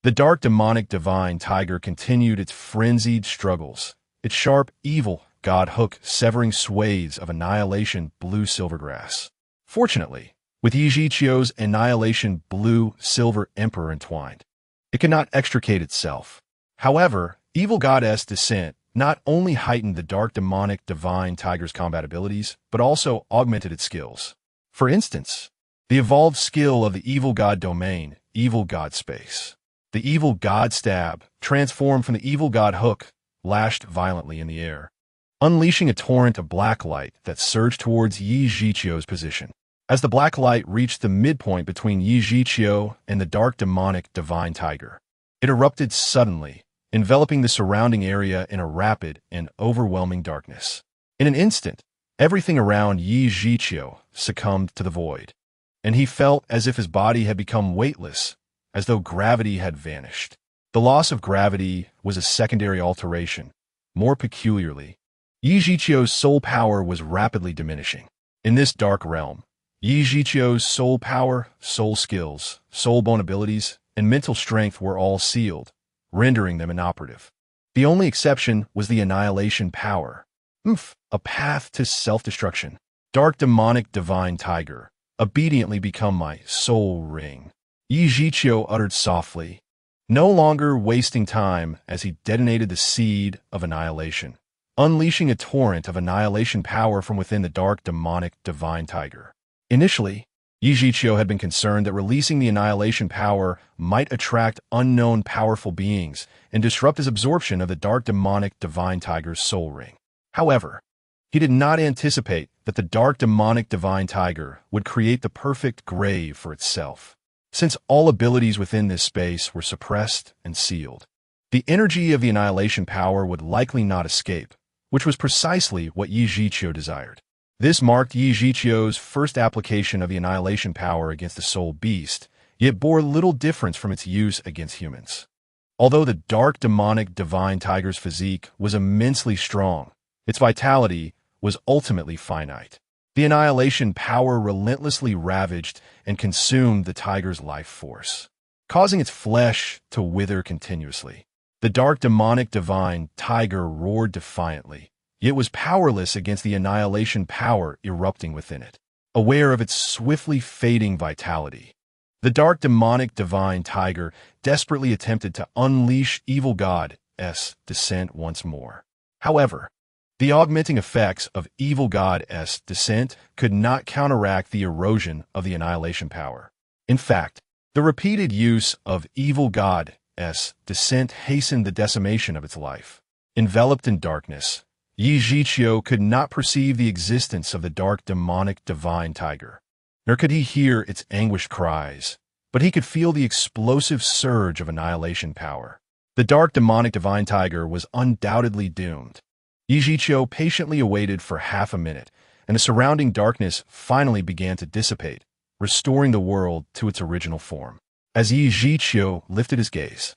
The dark demonic divine tiger continued its frenzied struggles, its sharp, evil god hook severing swathes of annihilation blue silvergrass. Fortunately, with Yi Zhiqiu's annihilation blue silver emperor entwined, it could not extricate itself. However, evil god's descent not only heightened the dark demonic divine tiger's combat abilities, but also augmented its skills. For instance, the evolved skill of the evil god domain, evil god space. The evil god stab, transformed from the evil god hook, lashed violently in the air, unleashing a torrent of black light that surged towards Yi Zhiqiu's position. As the black light reached the midpoint between Yi Zhiqiu and the dark demonic divine tiger, it erupted suddenly, enveloping the surrounding area in a rapid and overwhelming darkness. In an instant, everything around Yi Zhiqiu succumbed to the void, and he felt as if his body had become weightless, as though gravity had vanished. The loss of gravity was a secondary alteration. More peculiarly, Yi Zhiqiu's soul power was rapidly diminishing. In this dark realm, Yi Zhiqiu's soul power, soul skills, soul bone abilities, and mental strength were all sealed, rendering them inoperative. The only exception was the annihilation power. A path to self-destruction. Dark demonic divine tiger, obediently become my soul ring, Yi Zhiqiu uttered softly, no longer wasting time as he detonated the seed of annihilation, unleashing a torrent of annihilation power from within the dark demonic divine tiger. Initially, Yi Zhiqiu had been concerned that releasing the annihilation power might attract unknown powerful beings and disrupt his absorption of the dark demonic divine tiger's soul ring. However, he did not anticipate that the dark demonic divine tiger would create the perfect grave for itself, since all abilities within this space were suppressed and sealed. The energy of the annihilation power would likely not escape, which was precisely what Yi Zhiqiu desired. This marked Yi Zhiqiu's first application of the annihilation power against the soul beast, yet bore little difference from its use against humans. Although the dark demonic divine tiger's physique was immensely strong, its vitality was ultimately finite. The annihilation power relentlessly ravaged and consumed the tiger's life force, causing its flesh to wither continuously. The dark demonic divine tiger roared defiantly, yet was powerless against the annihilation power erupting within it. Aware of its swiftly fading vitality, the dark demonic divine tiger desperately attempted to unleash evil god's descent once more. However, the augmenting effects of evil god's descent could not counteract the erosion of the annihilation power. In fact, the repeated use of evil god's descent hastened the decimation of its life. Enveloped in darkness, Yi Zhiqiu could not perceive the existence of the dark demonic divine tiger, nor could he hear its anguished cries, but he could feel the explosive surge of annihilation power. The dark demonic divine tiger was undoubtedly doomed. Yi Zhiqiu patiently awaited for half a minute, and the surrounding darkness finally began to dissipate, restoring the world to its original form. As Yi Zhiqiu lifted his gaze,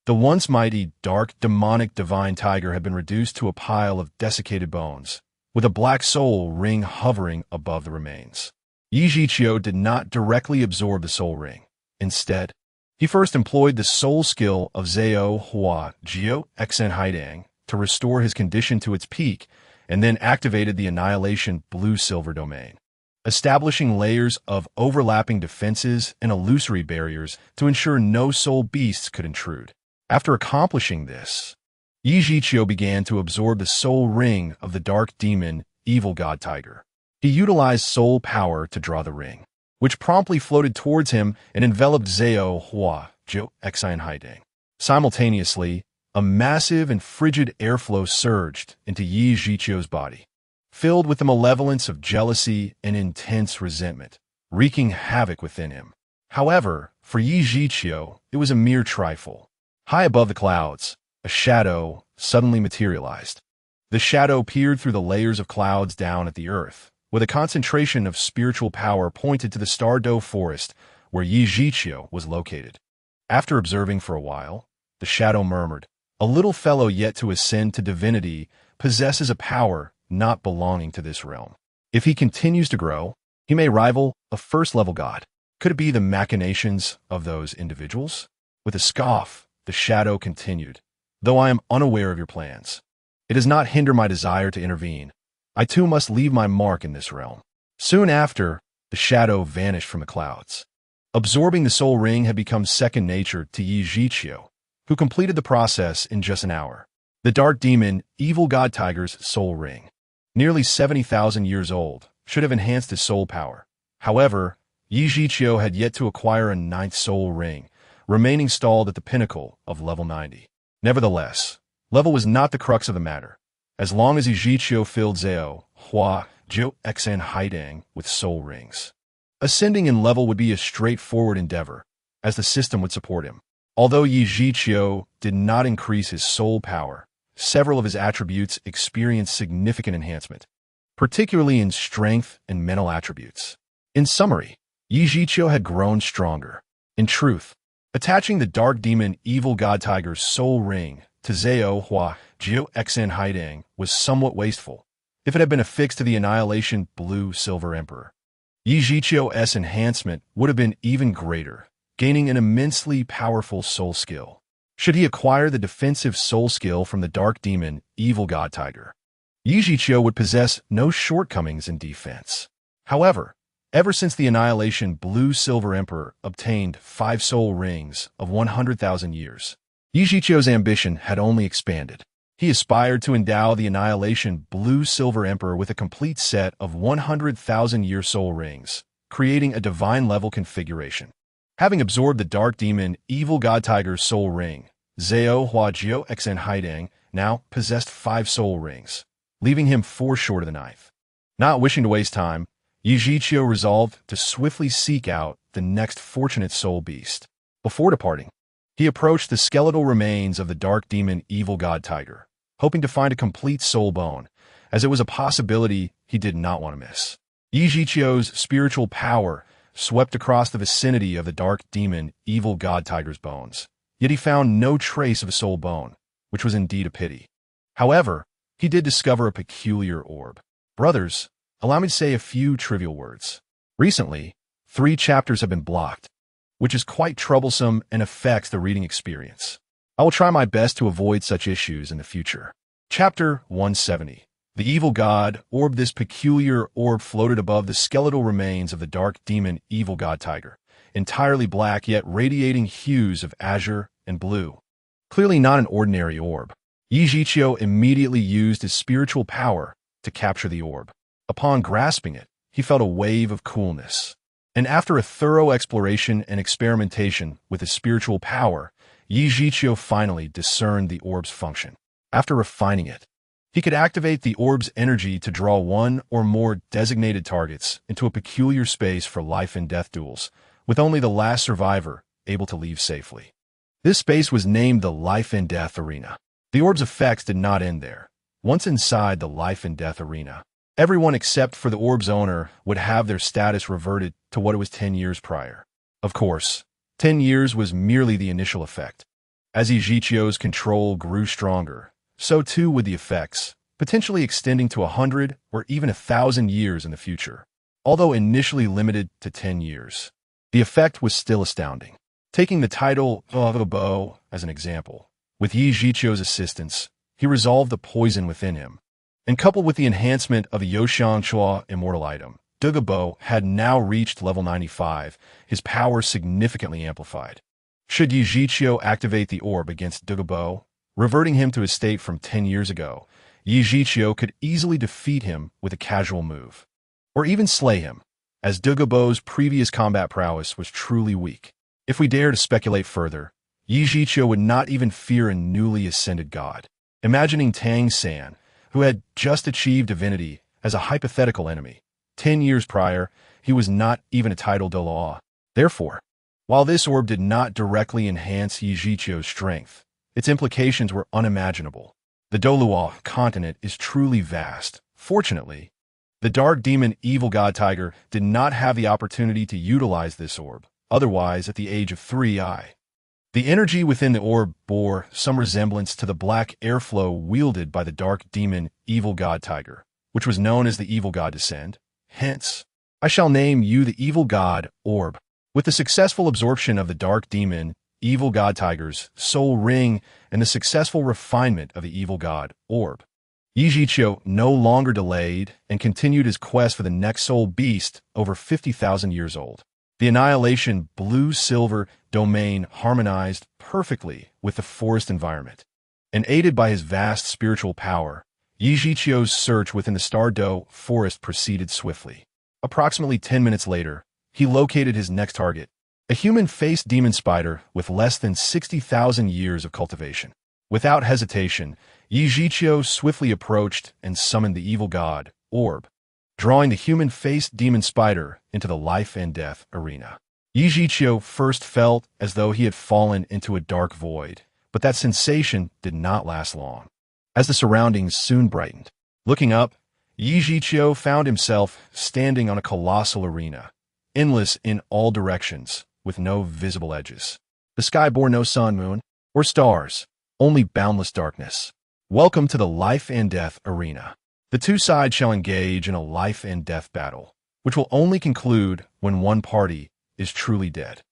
The once mighty, dark, demonic divine tiger had been reduced to a pile of desiccated bones, with a black soul ring hovering above the remains. Yi Zhiqiu did not directly absorb the soul ring. Instead, he first employed the soul skill of Zhao Hua Jiu Xen Haidang to restore his condition to its peak, and then activated the Annihilation Blue-Silver domain, establishing layers of overlapping defenses and illusory barriers to ensure no soul beasts could intrude. After accomplishing this, Yi Zhiqiu began to absorb the soul ring of the dark demon, evil god tiger. He utilized soul power to draw the ring, which promptly floated towards him and enveloped Zhao Hua Jiu Xen Haidang. Simultaneously, a massive and frigid airflow surged into Yi Zhiqiu's body, filled with the malevolence of jealousy and intense resentment, wreaking havoc within him. However, for Yi Zhiqiu, it was a mere trifle. High above the clouds, a shadow suddenly materialized. The shadow peered through the layers of clouds down at the earth, with a concentration of spiritual power pointed to the Stardow forest where Yi Zhiqiu was located. After observing for a while, the shadow murmured, "A little fellow yet to ascend to divinity possesses a power not belonging to this realm. If he continues to grow, he may rival a first-level god. Could it be the machinations of those individuals?" With a scoff, the shadow continued, "Though I am unaware of your plans, it does not hinder my desire to intervene. I too must leave my mark in this realm." Soon after, the shadow vanished from the clouds. Absorbing the soul ring had become second nature to Yi Zhiqiu, who completed the process in just an hour. The dark demon, evil god tiger's soul ring, nearly 70,000 years old, should have enhanced his soul power. However, Yi Zhiqiu had yet to acquire a ninth soul ring, remaining stalled at the pinnacle of level 90. Nevertheless, level was not the crux of the matter. As long as Yi Zhiqiu filled Zhao Hua Jiu Xen Haidang with soul rings, ascending in level would be a straightforward endeavor, as the system would support him. Although Yi Zhiqiu did not increase his soul power, several of his attributes experienced significant enhancement, particularly in strength and mental attributes. In summary, Yi Zhiqiu had grown stronger. In truth, attaching the dark demon evil god tiger's soul ring to Zhao Hua Jiu Xen Haidang was somewhat wasteful. If it had been affixed to the Annihilation Blue-Silver Emperor, Yi Zhiqiu's enhancement would have been even greater, gaining an immensely powerful soul skill. Should he acquire the defensive soul skill from the dark demon evil god tiger, Yi Zhiqiu would possess no shortcomings in defense. However, ever since the Annihilation Blue-Silver Emperor obtained 5 soul rings of 100,000 years, Yi Zhiqiu's ambition had only expanded. He aspired to endow the Annihilation Blue-Silver Emperor with a complete set of 100,000-year soul rings, creating a divine-level configuration. Having absorbed the dark demon evil god tiger's soul ring, Zhao Hua Jiu Xen Haidang now possessed 5 soul rings, leaving him 4 short of the 9th. Not wishing to waste time, Yi Zhiqiu resolved to swiftly seek out the next fortunate soul beast. Before departing, he approached the skeletal remains of the dark demon evil god tiger, hoping to find a complete soul bone, as it was a possibility he did not want to miss. Yi Zhiqiu's spiritual power swept across the vicinity of the dark demon evil god tiger's bones, yet he found no trace of a soul bone, which was indeed a pity. However, he did discover a peculiar orb. Brothers, allow me to say a few trivial words. Recently, 3 chapters have been blocked, which is quite troublesome and affects the reading experience. I will try my best to avoid such issues in the future. Chapter 170. The evil god orb. This peculiar orb floated above the skeletal remains of the dark demon evil god tiger, entirely black yet radiating hues of azure and blue. Clearly not an ordinary orb. Yi Zhiqiu immediately used his spiritual power to capture the orb. Upon grasping it, he felt a wave of coolness. And after a thorough exploration and experimentation with his spiritual power, Yi Zhiqiu finally discerned the orb's function. After refining it, he could activate the orb's energy to draw 1 or more designated targets into a peculiar space for life and death duels, with only the last survivor able to leave safely. This space was named the Life and Death Arena. The orb's effects did not end there. Once inside the Life and Death Arena, everyone except for the orb's owner would have their status reverted to what it was 10 years prior. Of course, 10 years was merely the initial effect. As Yi Zhiqiu's control grew stronger, so too would the effects, potentially extending to 100 or even 1,000 years in the future. Although initially limited to 10 years, the effect was still astounding. Taking the title of a bow as an example, with Yi Zhiqiu's assistance, he resolved the poison within him, and coupled with the enhancement of the Yoxiang Chua immortal item, Douluo had now reached level 95, his power significantly amplified. Should Yi Zhiqiu activate the orb against Douluo, reverting him to his state from 10 years ago, Yi Zhiqiu could easily defeat him with a casual move, or even slay him, as Douluo's previous combat prowess was truly weak. If we dare to speculate further, Yi Zhiqiu would not even fear a newly ascended god. Imagining Tang San, who had just achieved divinity, as a hypothetical enemy. 10 years prior, he was not even a title Douluo. Therefore, while this orb did not directly enhance Yi Zhiqiu's strength, its implications were unimaginable. The Douluo continent is truly vast. Fortunately, the dark demon evil god tiger did not have the opportunity to utilize this orb, otherwise at the age of 3i. The energy within the orb bore some resemblance to the black airflow wielded by the dark demon evil god tiger, which was known as the evil god descend. Hence, I shall name you the evil god orb. With the successful absorption of the dark demon evil god tiger's soul ring and the successful refinement of the evil god orb, Yi Zhiqiu no longer delayed and continued his quest for the next soul beast over 50,000 years old. The Annihilation blue-silver domain harmonized perfectly with the forest environment, and aided by his vast spiritual power, Yi Zhiqiu's search within the Stardow forest proceeded swiftly. Approximately 10 minutes later, he located his next target, a human-faced demon spider with less than 60,000 years of cultivation. Without hesitation, Yi Zhiqiu swiftly approached and summoned the evil god orb, drawing the human-faced demon spider into the life and death arena. Yi Zhiqiu first felt as though he had fallen into a dark void, but that sensation did not last long, as the surroundings soon brightened. Looking up, Yi Zhiqiu found himself standing on a colossal arena, endless in all directions, with no visible edges. The sky bore no sun, moon, or stars, only boundless darkness. Welcome to the life and death arena. The two sides shall engage in a life and death battle, which will only conclude when one party is truly dead.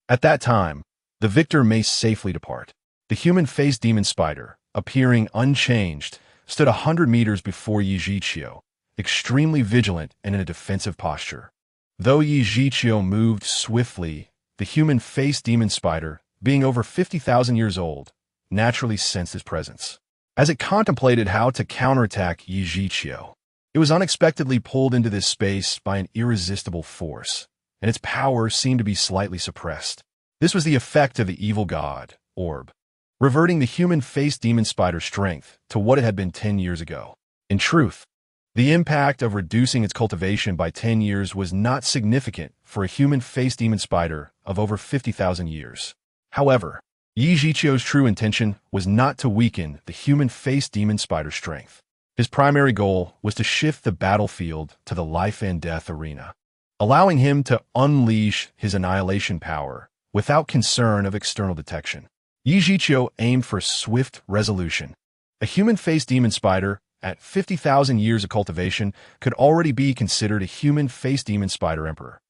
At that time, the victor may safely depart. The human-faced demon spider, appearing unchanged, stood 100 meters before Yi Zhiqiu, extremely vigilant and in a defensive posture. Though Yi Zhiqiu moved swiftly, the human-faced demon spider, being over 50,000 years old, naturally sensed his presence. As it contemplated how to counterattack Yi Zhiqiu, it was unexpectedly pulled into this space by an irresistible force, and its power seemed to be slightly suppressed. This was the effect of the evil god orb, reverting the human-faced demon spider's strength to what it had been 10 years ago. In truth, the impact of reducing its cultivation by 10 years was not significant for a human-faced demon spider of over 50,000 years. However, Yi Zhiqiu's true intention was not to weaken the human-faced demon spider's strength. His primary goal was to shift the battlefield to the life and death arena, allowing him to unleash his annihilation power without concern of external detection. Yi Zhiqiu aimed for swift resolution. A human-faced demon spider, at 50,000 years of cultivation, could already be considered a human-faced demon spider emperor.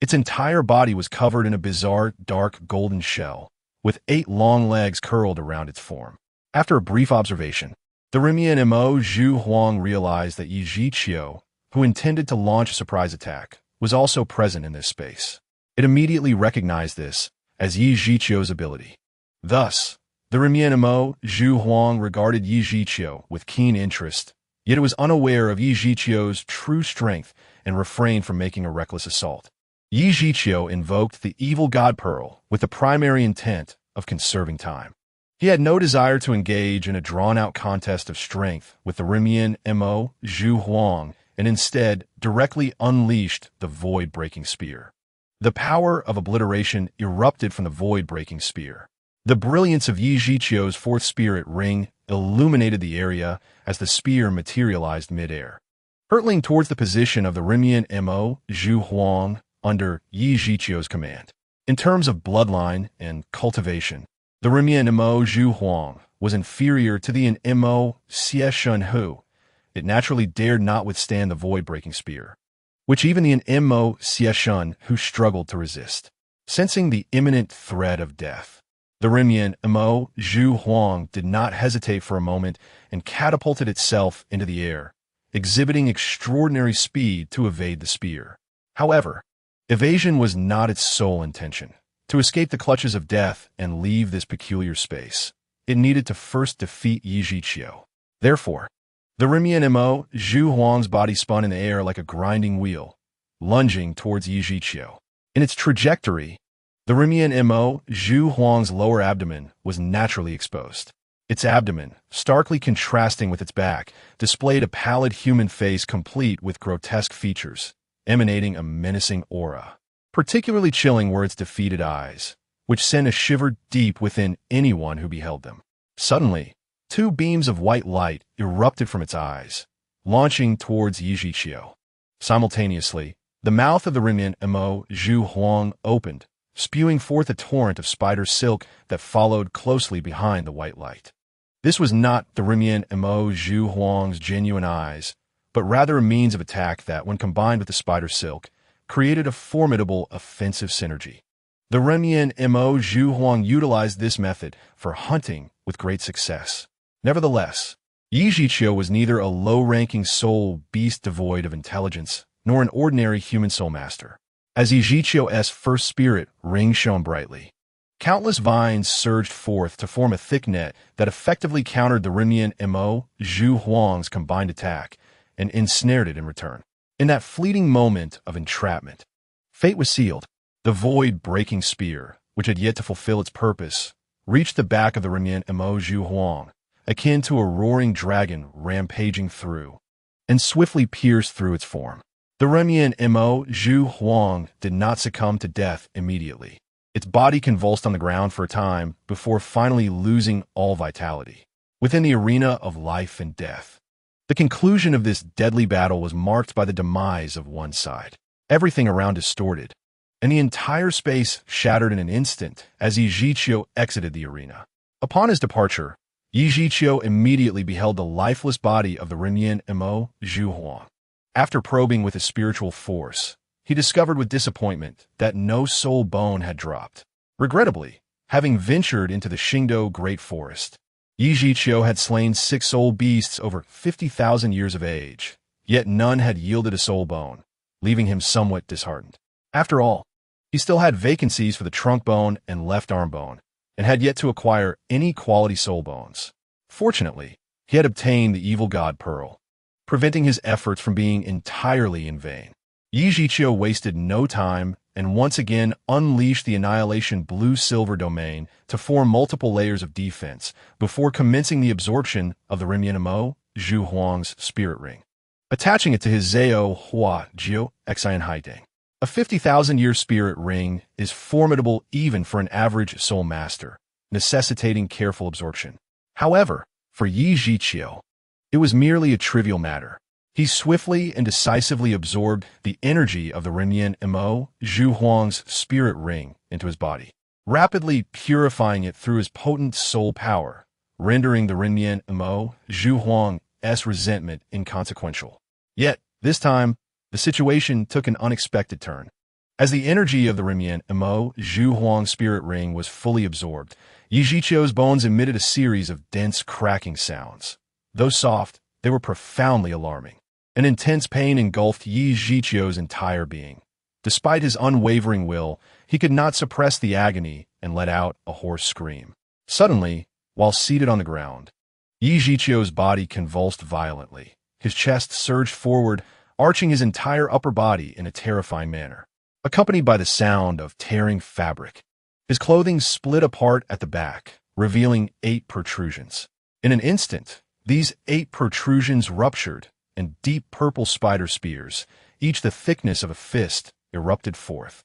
Its entire body was covered in a bizarre, dark, golden shell, with 8 long legs curled around its form. After a brief observation, the Rimian Mo Zhu Huang realized that Yi Zhiqiu, who intended to launch a surprise attack, was also present in this space. It immediately recognized this as Yi Zhiqiu's ability. Thus, the Rimian Mo Zhu Huang regarded Yi Zhiqiu with keen interest, yet it was unaware of Yi Zhiqiu's true strength and refrained from making a reckless assault. Yi Zhiqiu invoked the evil god pearl with the primary intent of conserving time. He had no desire to engage in a drawn-out contest of strength with the Rimian Mo Zhu Huang, and instead directly unleashed the void-breaking spear. The power of obliteration erupted from the void-breaking spear. The brilliance of Yi Zhiqiu's fourth spirit ring illuminated the area as the spear materialized mid-air, hurtling towards the position of the Rimian Mo Zhu Huang under Yi Zhiqiu's command. In terms of bloodline and cultivation, The Rimyan Mo Zhu Huang was inferior to the Mo Xie Hu. It naturally dared not withstand the void-breaking spear, which even the Mo Xie Hu struggled to resist. Sensing the imminent threat of death, the Rimyan Mo Zhu Huang did not hesitate for a moment and catapulted itself into the air, exhibiting extraordinary speed to evade the spear. However, evasion was not its sole intention. To escape the clutches of death and leave this peculiar space, it needed to first defeat Yi Zhiqiu. Therefore, the Rimyan Mo Zhu Huang's body spun in the air like a grinding wheel, lunging towards Yi Zhiqiu. In its trajectory, the Rimyan Mo Zhu Huang's lower abdomen was naturally exposed. Its abdomen, starkly contrasting with its back, displayed a pallid human face complete with grotesque features, emanating a menacing aura. Particularly chilling were its defeated eyes, which sent a shiver deep within anyone who beheld them. Suddenly, two beams of white light erupted from its eyes, launching towards Yi Zhiqiu. Simultaneously, the mouth of the Rimyan Mo Zhu Huang opened, spewing forth a torrent of spider silk that followed closely behind the white light. This was not the Rimyan Mo Zhu Huang's genuine eyes, but rather a means of attack that, when combined with the spider silk, created a formidable offensive synergy. The Rimyan Mo Zhu Huang utilized this method for hunting with great success. Nevertheless, Yi Zhiqiu was neither a low-ranking soul beast devoid of intelligence, nor an ordinary human soul master. As Yi Zhiqiu's first spirit ring shone brightly, countless vines surged forth to form a thick net that effectively countered the Rimyan Mo Zhu Huang's combined attack and ensnared it in return. In that fleeting moment of entrapment, fate was sealed. The void-breaking spear, which had yet to fulfill its purpose, reached the back of the Rimyan Mo Zhu Huang, akin to a roaring dragon rampaging through, and swiftly pierced through its form. The Rimyan Mo Zhu Huang did not succumb to death immediately. Its body convulsed on the ground for a time before finally losing all vitality. Within the arena of life and death, the conclusion of this deadly battle was marked by the demise of one side. Everything around distorted, and the entire space shattered in an instant as Yi Zhiqiu exited the arena. Upon his departure, Yi Zhiqiu immediately beheld the lifeless body of the Rimyan Mo Zhu Huang. After probing with his spiritual force, he discovered with disappointment that no soul bone had dropped. Regrettably, having ventured into the Xingdou Great Forest, Yi Zhiqiu had slain 6 soul beasts over 50,000 years of age, yet none had yielded a soul bone, leaving him somewhat disheartened. After all, he still had vacancies for the trunk bone and left arm bone, and had yet to acquire any quality soul bones. Fortunately, he had obtained the evil god pearl, preventing his efforts from being entirely in vain. Yi Zhiqiu wasted no time and once again unleashed the Annihilation blue-silver domain to form multiple layers of defense before commencing the absorption of the Rimyan Mo Zhu Huang's spirit ring, attaching it to his Zhao Hua Jiu Xian Haiding. A 50,000-year spirit ring is formidable even for an average soul master, necessitating careful absorption. However, for Yi Zhiqiu, it was merely a trivial matter. He swiftly and decisively absorbed the energy of the Rimyan Mo Zhu Huang's spirit ring into his body, rapidly purifying it through his potent soul power, rendering the Rimyan Mo Zhu Huang's resentment inconsequential. Yet, this time, the situation took an unexpected turn. As the energy of the Rimyan Mo Zhu Huang's spirit ring was fully absorbed, Yi Zhiqiu's bones emitted a series of dense cracking sounds. Though soft, they were profoundly alarming. An intense pain engulfed Yi Zhiqiu's entire being. Despite his unwavering will, he could not suppress the agony and let out a hoarse scream. Suddenly, while seated on the ground, Yi Zhiqiu's body convulsed violently. His chest surged forward, arching his entire upper body in a terrifying manner, accompanied by the sound of tearing fabric. His clothing split apart at the back, revealing 8 protrusions. In an instant, these 8 protrusions ruptured, and deep purple spider spears, each the thickness of a fist, erupted forth,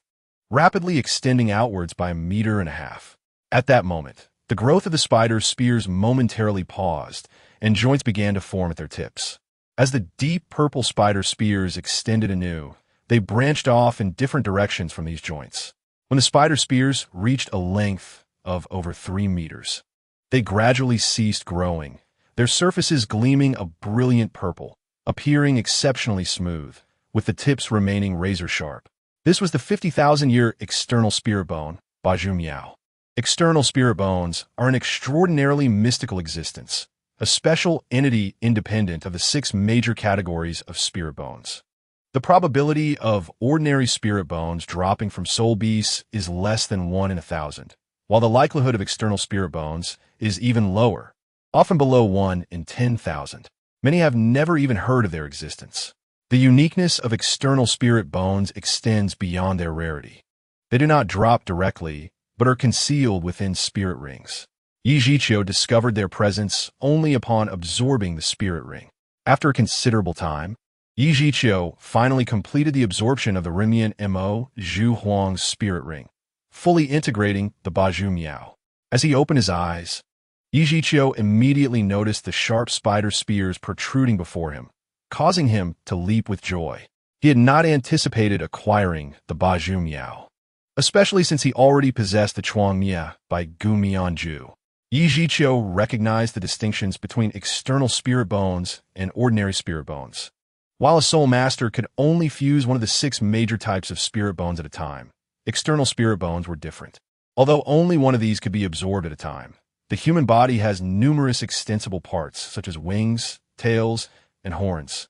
rapidly extending outwards by 1.5 meters. At that moment, the growth of the spider spears momentarily paused, and joints began to form at their tips. As the deep purple spider spears extended anew, they branched off in different directions from these joints. When the spider spears reached a length of over 3 meters. They gradually ceased growing, their surfaces gleaming a brilliant purple, appearing exceptionally smooth, with the tips remaining razor-sharp. This was the 50,000-year external spirit bone, Baju Miao. External spirit bones are an extraordinarily mystical existence, a special entity independent of the 6 major categories of spirit bones. The probability of ordinary spirit bones dropping from soul beasts is less than 1 in 1,000, while the likelihood of external spirit bones is even lower, often below 1 in 10,000. Many have never even heard of their existence. The uniqueness of external spirit bones extends beyond their rarity. They do not drop directly, but are concealed within spirit rings. Yi Zhiqiu discovered their presence only upon absorbing the spirit ring. After a considerable time, Yi Zhiqiu finally completed the absorption of the Rimian Mo Zhu Huang's spirit ring, fully integrating the Baju Miao. As he opened his eyes, Yi Zhiqiu immediately noticed the sharp spider spears protruding before him, causing him to leap with joy. He had not anticipated acquiring the Baju Miao, especially since he already possessed the Chuang Mia by Gu Mianju. Yi Zhiqiu recognized the distinctions between external spirit bones and ordinary spirit bones. While a soul master could only fuse one of the 6 major types of spirit bones at a time, external spirit bones were different. Although only one of these could be absorbed at a time, the human body has numerous extensible parts, such as wings, tails, and horns.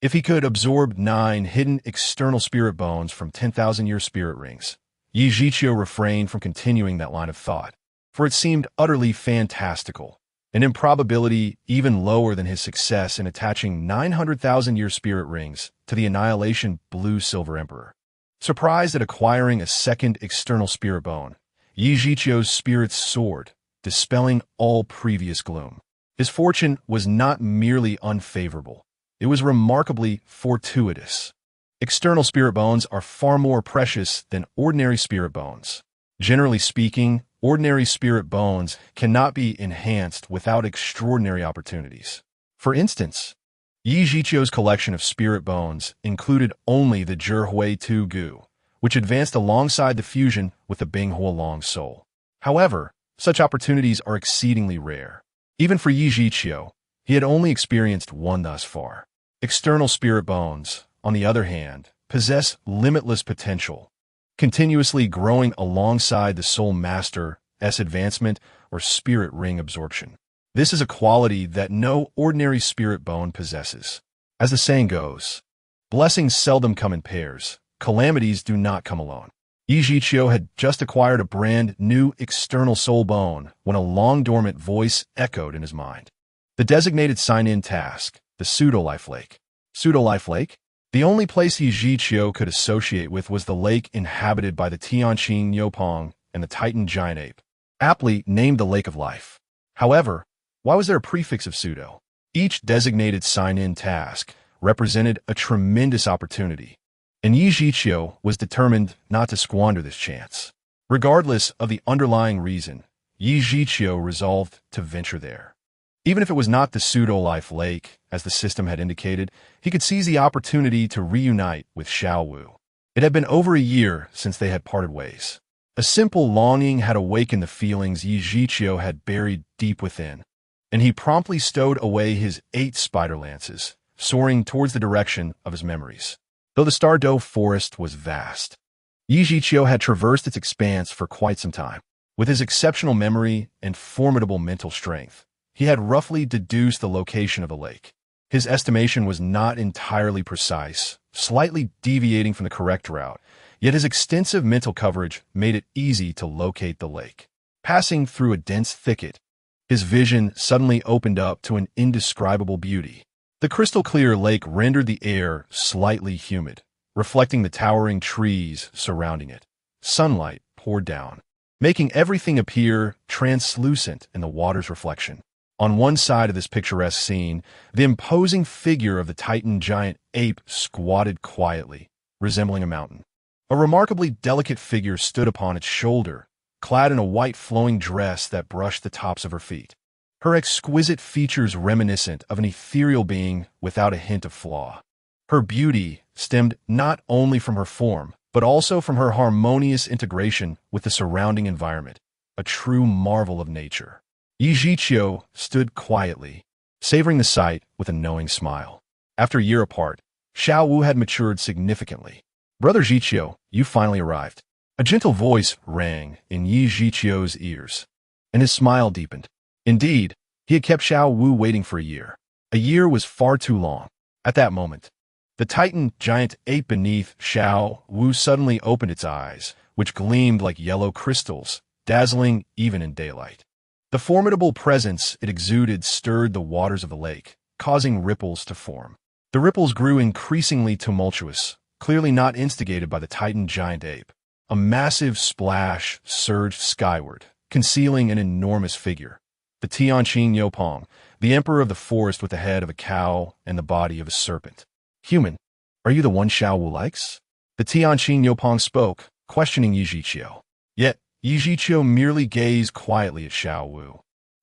If he could absorb 9 hidden external spirit bones from 10,000-year spirit rings, Yi Zhiqiu refrained from continuing that line of thought, for it seemed utterly fantastical, an improbability even lower than his success in attaching 900,000-year spirit rings to the Annihilation Blue Silver Emperor. Surprised at acquiring a second external spirit bone, Yi Zhiqiu's spirits soared, dispelling all previous gloom. His fortune was not merely unfavorable, it was remarkably fortuitous. External spirit bones are far more precious than ordinary spirit bones. Generally speaking, ordinary spirit bones cannot be enhanced without extraordinary opportunities. For instance, Yi Zhiqiu's collection of spirit bones included only the Zhihui Tu Gu, which advanced alongside the fusion with the Bing Huolong soul. However, such opportunities are exceedingly rare. Even for Yi Zhiqiu, he had only experienced one thus far. External spirit bones, on the other hand, possess limitless potential, continuously growing alongside the soul master's advancement or spirit ring absorption. This is a quality that no ordinary spirit bone possesses. As the saying goes, blessings seldom come in pairs, calamities do not come alone. Yi Zhiqiu had just acquired a brand new external soul bone when a long-dormant voice echoed in his mind. The designated sign-in task, the pseudo-life lake. Pseudo-life lake? The only place Yi Zhiqiu could associate with was the lake inhabited by the Tianqing Yopong and the Titan giant ape, aptly named the Lake of Life. However, why was there a prefix of pseudo? Each designated sign-in task represented a tremendous opportunity, and Yi Zhiqiu was determined not to squander this chance. Regardless of the underlying reason, Yi Zhiqiu resolved to venture there. Even if it was not the pseudo-life lake, as the system had indicated, he could seize the opportunity to reunite with Xiao Wu. It had been over a year since they had parted ways. A simple longing had awakened the feelings Yi Zhiqiu had buried deep within, and he promptly stowed away his 8 spider lances, soaring towards the direction of his memories. Though the Stardow forest was vast, Yi Zhiqiu had traversed its expanse for quite some time. With his exceptional memory and formidable mental strength, he had roughly deduced the location of the lake. His estimation was not entirely precise, slightly deviating from the correct route, yet his extensive mental coverage made it easy to locate the lake. Passing through a dense thicket, his vision suddenly opened up to an indescribable beauty. The crystal-clear lake rendered the air slightly humid, reflecting the towering trees surrounding it. Sunlight poured down, making everything appear translucent in the water's reflection. On one side of this picturesque scene, the imposing figure of the Titan giant ape squatted quietly, resembling a mountain. A remarkably delicate figure stood upon its shoulder, clad in a white flowing dress that brushed the tops of her feet. Her exquisite features reminiscent of an ethereal being without a hint of flaw. Her beauty stemmed not only from her form, but also from her harmonious integration with the surrounding environment. a true marvel of nature. Yi Zhiqiu stood quietly, savoring the sight with a knowing smile. After a year apart, Xiao Wu had matured significantly. "Brother Zhiqiu, you finally arrived." A gentle voice rang in Yi Zhiqiu's ears, and his smile deepened. Indeed, he had kept Xiao Wu waiting for a year. A year was far too long. At that moment, the Titan giant ape beneath Xiao Wu suddenly opened its eyes, which gleamed like yellow crystals, dazzling even in daylight. The formidable presence it exuded stirred the waters of the lake, causing ripples to form. The ripples grew increasingly tumultuous, clearly not instigated by the Titan giant ape. A massive splash surged skyward, concealing an enormous figure. The Tianqing Yopong, the emperor of the forest with the head of a cow and the body of a serpent. "Human, are you the one Xiao Wu likes?" The Tianqing Yopong spoke, questioning Yi Zhiqiu. Yet, Yi Zhiqiu merely gazed quietly at Xiao Wu,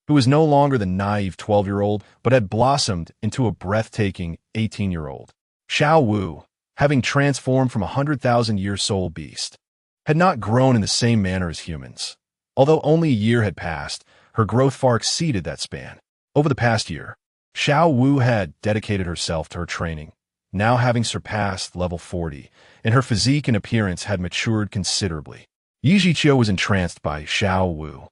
who was no longer the naive 12-year-old, but had blossomed into a breathtaking 18-year-old. Xiao Wu, having transformed from a 100,000-year soul beast, had not grown in the same manner as humans. Although only a year had passed, her growth far exceeded that span. Over the past year, Xiao Wu had dedicated herself to her training, now having surpassed level 40, and her physique and appearance had matured considerably. Yi Zhiqiu was entranced by Xiao Wu,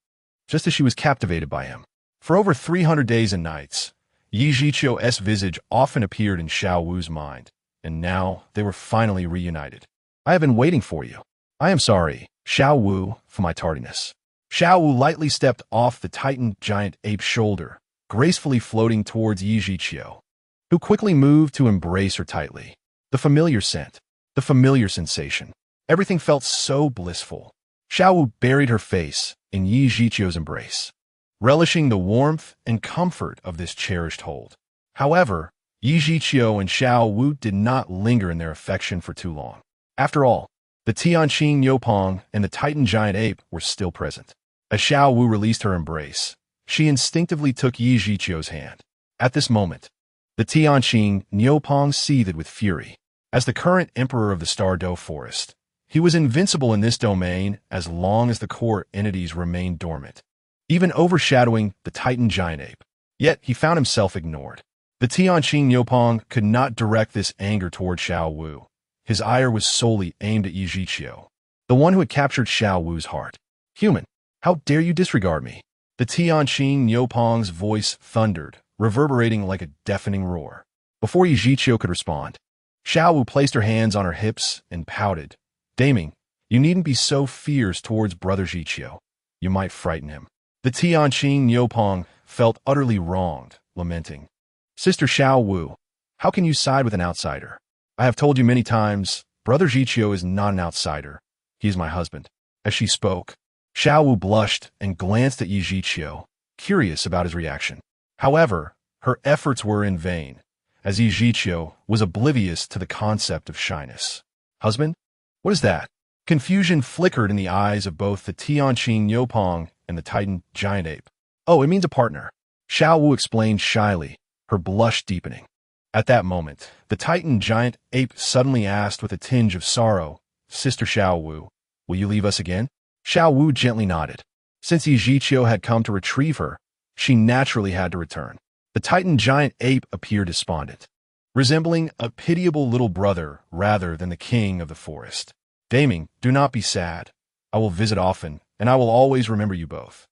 just as she was captivated by him. For over 300 days and nights, Yi Zhiqiu's visage often appeared in Xiao Wu's mind, and now they were finally reunited. "I have been waiting for you. I am sorry, Xiao Wu, for my tardiness." Xiao Wu lightly stepped off the Titan giant ape's shoulder, gracefully floating towards Yi Zhiqiu, who quickly moved to embrace her tightly. The familiar scent, the familiar sensation, everything felt so blissful. Xiao Wu buried her face in Yi Zhiqiu's embrace, relishing the warmth and comfort of this cherished hold. However, Yi Zhiqiu and Xiao Wu did not linger in their affection for too long. After all, the Tianqing Yopong and the Titan giant ape were still present. As Xiao Wu released her embrace, she instinctively took Yi Zhiqiu's hand. At this moment, the Tianqing Yopong seethed with fury. As the current emperor of the Stardow Forest, he was invincible in this domain as long as the core entities remained dormant, even overshadowing the Titan giant ape. Yet he found himself ignored. The Tianqing Yopong could not direct this anger toward Xiao Wu. His ire was solely aimed at Yi Zhiqiu, the one who had captured Xiao Wu's heart. "Human, how dare you disregard me?" The Tianqing Yopong's voice thundered, reverberating like a deafening roar. Before Yi Zhiqiu could respond, Xiao Wu placed her hands on her hips and pouted. "Daming, you needn't be so fierce towards Brother Zhiqiu. You might frighten him." The Tianqing Yopong felt utterly wronged, lamenting. "Sister Xiao Wu, how can you side with an outsider? I have told you many times, Brother Zhiqiu is not an outsider. He is my husband." As she spoke, Xiao Wu blushed and glanced at Yi Zhiqiu, curious about his reaction. However, her efforts were in vain, as Yi Zhiqiu was oblivious to the concept of shyness. "Husband? What is that?" Confusion flickered in the eyes of both the Tianqing Yopong and the Titan giant ape. "Oh, it means a partner," Xiao Wu explained shyly, her blush deepening. At that moment, the Titan giant ape suddenly asked with a tinge of sorrow, "Sister Xiao Wu, will you leave us again?" Xiao Wu gently nodded. Since Yi Zhiqiu had come to retrieve her, she naturally had to return. The Titan giant ape appeared despondent, resembling a pitiable little brother rather than the king of the forest. "Daming, do not be sad. I will visit often, and I will always remember you both."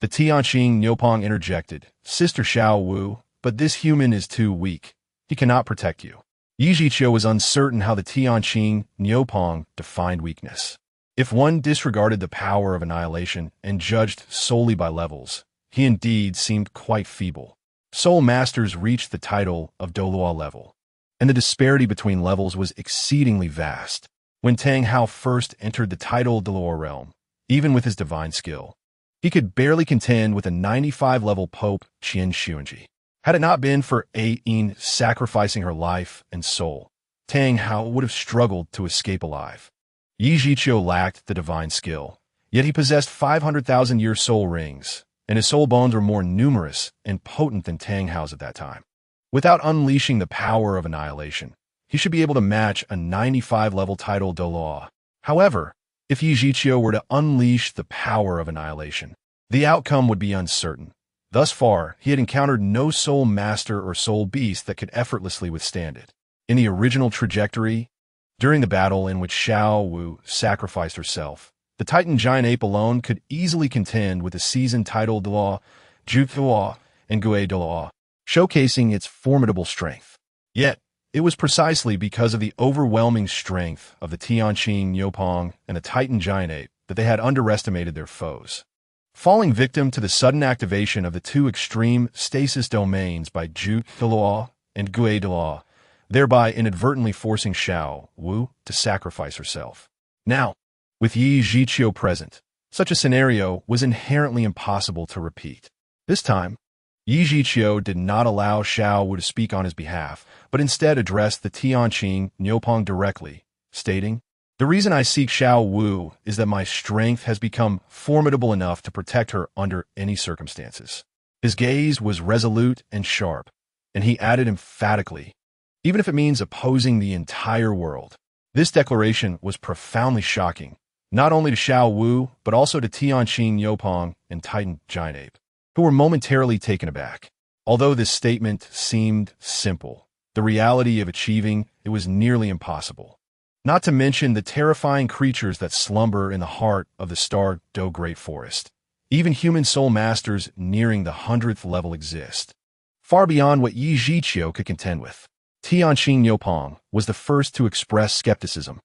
The Tianqing Yopong interjected, "Sister Xiao Wu, but this human is too weak. He cannot protect you." Yi Zhiqiu was uncertain how the Tianqing Yopong defined weakness. If one disregarded the power of annihilation and judged solely by levels, he indeed seemed quite feeble. Soul Masters reached the title of Douluo level, and the disparity between levels was exceedingly vast. When Tang Hao first entered the title Douluo realm, even with his divine skill, he could barely contend with a 95-level Pope Qian Xuanji. Had it not been for Yin sacrificing her life and soul, Tang Hao would have struggled to escape alive. Yi Zhiqiu lacked the divine skill, yet he possessed 500,000-year soul rings, and his soul bones were more numerous and potent than Tang Hao's at that time. Without unleashing the power of annihilation, he should be able to match a 95-level title Douluo. However, If Yi Zhiqiu were to unleash the power of annihilation, the outcome would be uncertain. Thus far, he had encountered no soul master or soul beast that could effortlessly withstand it. In the original trajectory, during the battle in which Xiao Wu sacrificed herself, the Titan giant ape alone could easily contend with the seasoned title Douluo, Zhu Douluo, and Gue Douluo, showcasing its formidable strength. Yet, it was precisely because of the overwhelming strength of the Tianqing Niupong and the Titan giant ape that they had underestimated their foes. Falling victim to the sudden activation of the two extreme stasis domains by Zhu Douluo and Gue Douluo, thereby inadvertently forcing Xiao Wu to sacrifice herself. Now, with Yi Zhiqiu present, such a scenario was inherently impossible to repeat. This time, Yi Zhiqiu did not allow Xiao Wu to speak on his behalf, but instead addressed the Tianqing Niupong directly, stating, "The reason I seek Xiao Wu is that my strength has become formidable enough to protect her under any circumstances." His gaze was resolute and sharp, and he added emphatically, "Even if it means opposing the entire world." This declaration was profoundly shocking, not only to Xiao Wu, but also to Tianqing Niupong and Titan Giant Ape, who were momentarily taken aback. Although this statement seemed simple, the reality of achieving it was nearly impossible. Not to mention the terrifying creatures that slumber in the heart of the Star Do Great Forest. Even human soul masters nearing the 100th level exist, far beyond what Yi Zhiqiu could contend with. Tianqing Niupong was the first to express skepticism,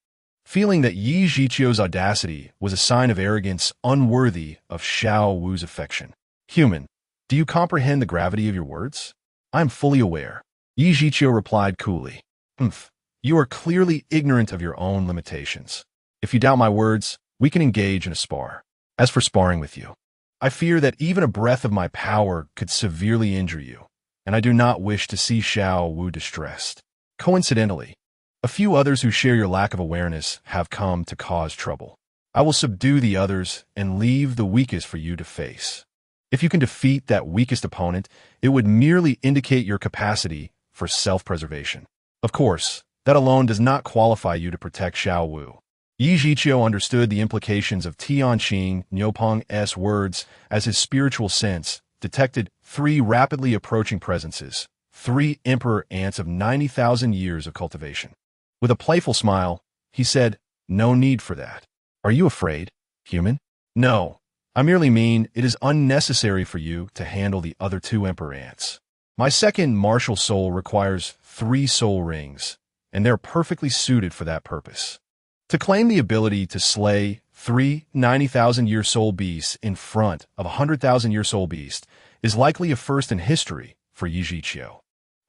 feeling that Yi Zhiqiu's audacity was a sign of arrogance unworthy of Xiao Wu's affection. "Human, do you comprehend the gravity of your words?" "I am fully aware," Yi Zhiqiu replied coolly. "Humph. You are clearly ignorant of your own limitations. If you doubt my words, we can engage in a spar. As for sparring with you, I fear that even a breath of my power could severely injure you, and I do not wish to see Xiao Wu distressed. Coincidentally, a few others who share your lack of awareness have come to cause trouble. I will subdue the others and leave the weakest for you to face. If you can defeat that weakest opponent, it would merely indicate your capacity for self-preservation. Of course, that alone does not qualify you to protect Xiao Wu." Yi Zhiqiu understood the implications of Tianqing Niupong's words as his spiritual sense detected 3 rapidly approaching presences, 3 emperor ants of 90,000 years of cultivation. With a playful smile, he said, "No need for that. Are you afraid, human?" "No. I merely mean it is unnecessary for you to handle the other 2 emperor ants. My second martial soul requires 3 soul rings, and they're perfectly suited for that purpose. To claim the ability to slay 3 90,000-year soul beasts in front of a 100,000-year soul beast is likely a first in history for Yi Zhiqiu.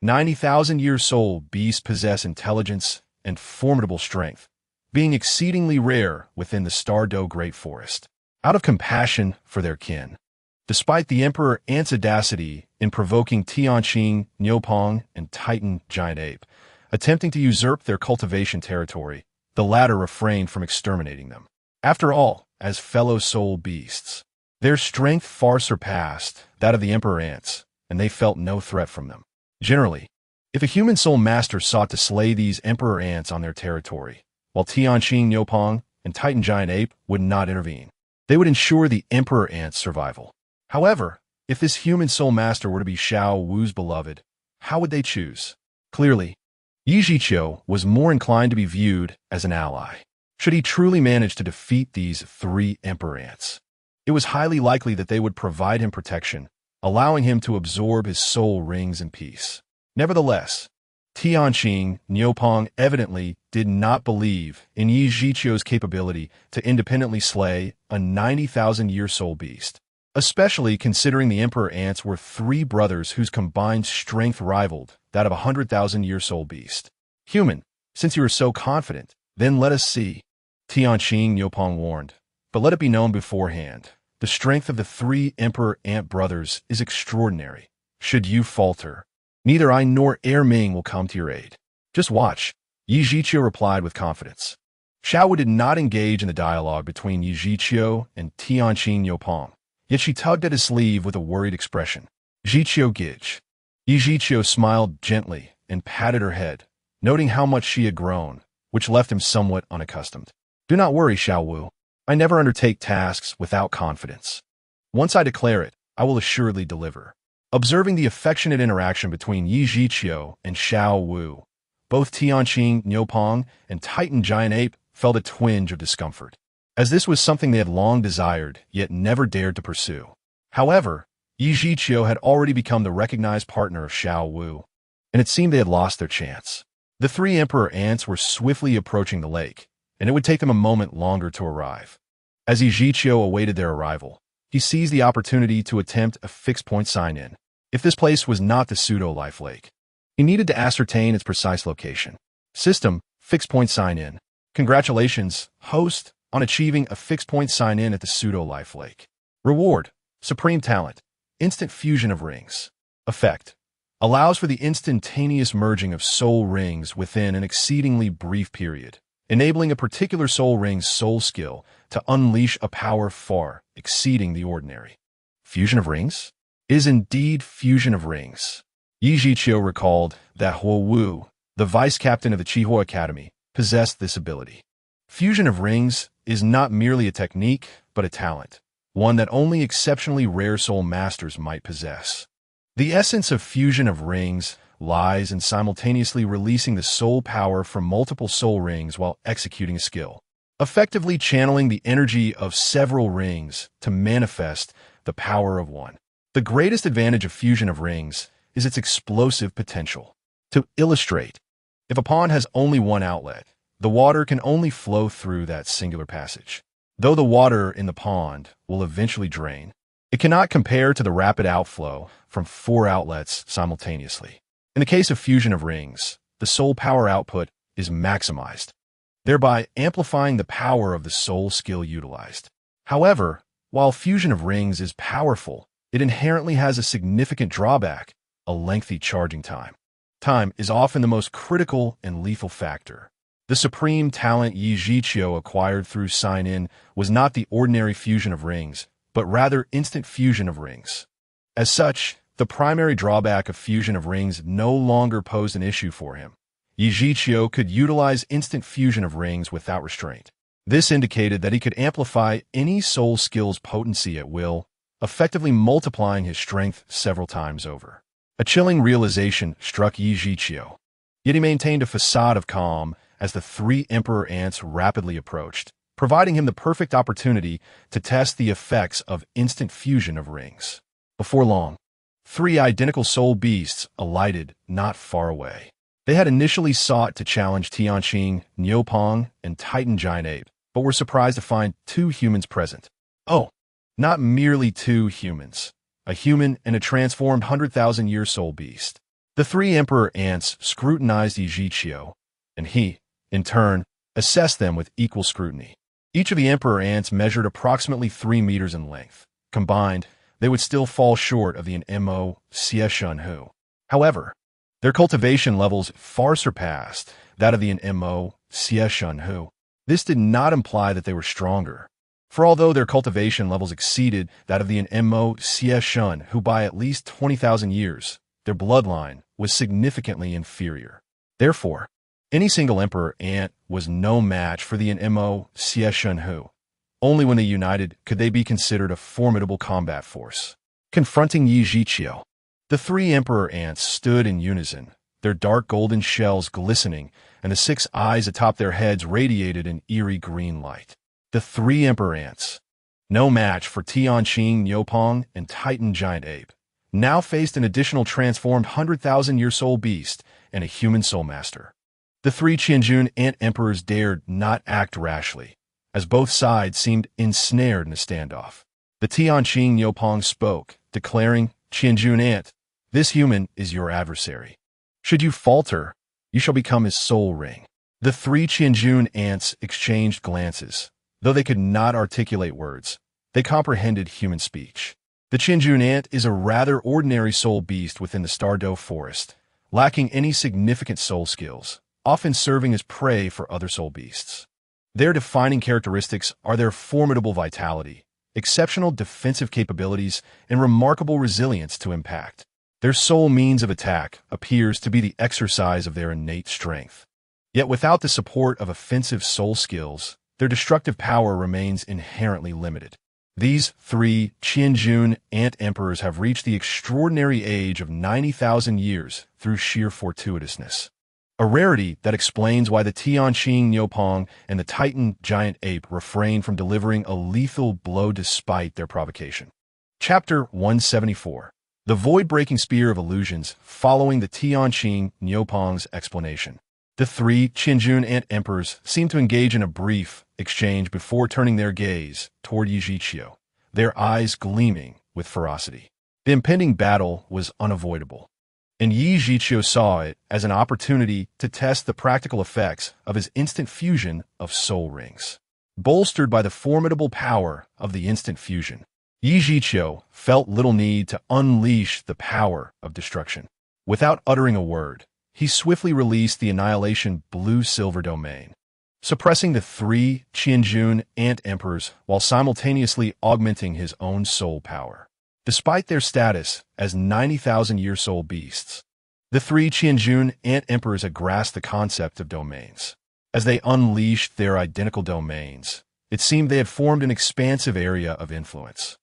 90,000-year soul beasts possess intelligence and formidable strength, being exceedingly rare within the Star Do Great Forest. Out of compassion for their kin, despite the Emperor Ant's audacity in provoking Tianqing Niupong and Titan Giant Ape, attempting to usurp their cultivation territory, the latter refrained from exterminating them. After all, as fellow soul beasts, their strength far surpassed that of the Emperor Ants, and they felt no threat from them. Generally, if a human soul master sought to slay these Emperor Ants on their territory, while Tianqing Niupong and Titan Giant Ape would not intervene, they would ensure the Emperor Ant's survival. However, if this human soul master were to be Xiao Wu's beloved, how would they choose? Clearly, Yi Zhiqiu was more inclined to be viewed as an ally. Should he truly manage to defeat these 3 Emperor Ants, it was highly likely that they would provide him protection, allowing him to absorb his soul rings in peace. Nevertheless, Tianqing Niupong evidently did not believe in Yi Zhiqiu's capability to independently slay a 90,000-year soul beast, especially considering the Emperor Ants were 3 brothers whose combined strength rivaled that of a 100,000-year soul beast. "Human, since you are so confident, then let us see," Tianqing Niupong warned. "But let it be known beforehand, the strength of the 3 Emperor Ant brothers is extraordinary. Should you falter, neither I nor Ming will come to your aid. Just watch," Yi Zhiqiu replied with confidence. Xiao Wu did not engage in the dialogue between Yi Zhiqiu and Tianqing Niupong, yet she tugged at his sleeve with a worried expression. "Zhiqiu Gij." Yi Zhiqiu smiled gently and patted her head, noting how much she had grown, which left him somewhat unaccustomed. "Do not worry, Xiao Wu. I never undertake tasks without confidence. Once I declare it, I will assuredly deliver. Observing the affectionate interaction between Yi Zhiqiu and Xiao Wu, both Tianqing Niupong and Titan Giant Ape felt a twinge of discomfort, as this was something they had long desired, yet never dared to pursue. However, Yi Zhiqiu had already become the recognized partner of Xiao Wu, and it seemed they had lost their chance. The three emperor ants were swiftly approaching the lake, and it would take them a moment longer to arrive. As Yi Zhiqiu awaited their arrival, he seized the opportunity to attempt a fixed-point sign-in. If this place was not the pseudo-life lake, he needed to ascertain its precise location. System, fixed-point sign-in. Congratulations, host, on achieving a fixed-point sign-in at the pseudo-life lake. Reward, supreme talent, instant fusion of rings. Effect, allows for the instantaneous merging of soul rings within an exceedingly brief period, enabling a particular soul ring's soul skill to unleash a power far exceeding the ordinary. Fusion of rings? Is indeed fusion of rings. Yi Zhiqiu recalled that Huo Wu, the vice-captain of the Qihua Academy, possessed this ability. Fusion of rings is not merely a technique, but a talent, one that only exceptionally rare soul masters might possess. The essence of fusion of rings lies in simultaneously releasing the soul power from multiple soul rings while executing a skill, effectively channeling the energy of several rings to manifest the power of one. The greatest advantage of fusion of rings is its explosive potential. To illustrate, if a pond has only one outlet, the water can only flow through that singular passage. Though the water in the pond will eventually drain, it cannot compare to the rapid outflow from 4 outlets simultaneously. In the case of fusion of rings, the soul power output is maximized, thereby amplifying the power of the soul skill utilized. However, while fusion of rings is powerful, it inherently has a significant drawback: a lengthy charging time. Time is often the most critical and lethal factor. The supreme talent Yi Zhiqiu acquired through sign-in was not the ordinary fusion of rings, but rather instant fusion of rings. As such, the primary drawback of fusion of rings no longer posed an issue for him. Yi Zhiqiu could utilize instant fusion of rings without restraint. This indicated that he could amplify any soul skill's potency at will, effectively multiplying his strength several times over. A chilling realization struck Yi Zhiqiu. Yet he maintained a facade of calm as the 3 emperor ants rapidly approached, providing him the perfect opportunity to test the effects of instant fusion of rings. Before long, 3 identical soul beasts alighted not far away. They had initially sought to challenge Tianqing, Niupong, and Titan Giant Ape, but were surprised to find 2 humans present. Oh, not merely 2 humans, a human and a transformed 100,000-year soul beast. The 3 emperor ants scrutinized Yi Zhiqiu, and he, in turn, assessed them with equal scrutiny. Each of the emperor ants measured approximately 3 meters in length. Combined, they would still fall short of the Mo Xieshunhu. However, their cultivation levels far surpassed that of the Mo Xieshunhu. This did not imply that they were stronger, for although their cultivation levels exceeded that of the Mo Xieshunhu by at least 20,000 years, their bloodline was significantly inferior. Therefore, any single emperor ant was no match for the Mo Xieshunhu. Only when they united could they be considered a formidable combat force. Confronting Yi Zhiqiu, the 3 emperor ants stood in unison, their dark golden shells glistening, and the 6 eyes atop their heads radiated an eerie green light. The 3 emperor ants, no match for Tianqing Niupong and Titan Giant Ape, now faced an additional transformed 100,000-year soul beast and a human soul master. The 3 Hongjun ant emperors dared not act rashly, as both sides seemed ensnared in a standoff. The Tianqing Niupong spoke, declaring, "Hongjun ant, this human is your adversary. Should you falter, you shall become his soul ring." The 3 Hongjun ants exchanged glances. Though they could not articulate words, they comprehended human speech. The Hongjun ant is a rather ordinary soul beast within the Stardow forest, lacking any significant soul skills, often serving as prey for other soul beasts. Their defining characteristics are their formidable vitality, exceptional defensive capabilities, and remarkable resilience to impact. Their sole means of attack appears to be the exercise of their innate strength. Yet without the support of offensive soul skills, their destructive power remains inherently limited. These three Hongjun Ant Emperors have reached the extraordinary age of 90,000 years through sheer fortuitousness. A rarity that explains why the Tianqing Niupong and the Titan giant ape refrain from delivering a lethal blow despite their provocation. Chapter 174. The Void-Breaking Spear of Illusions, following the Tianqing Niupong's explanation. The three Hongjun Ant Emperors seem to engage in a brief exchange before turning their gaze toward Yi Zhiqiu, their eyes gleaming with ferocity. The impending battle was unavoidable, and Yi Zhiqiu saw it as an opportunity to test the practical effects of his instant fusion of soul rings. Bolstered by the formidable power of the instant fusion, Yi Zhiqiu felt little need to unleash the power of destruction. Without uttering a word, he swiftly released the Annihilation Blue-Silver Domain, suppressing the three Hongjun Ant Emperors while simultaneously augmenting his own soul power. Despite their status as 90,000-year soul beasts, the three Hongjun Ant Emperors had grasped the concept of domains. As they unleashed their identical domains, it seemed they had formed an expansive area of influence.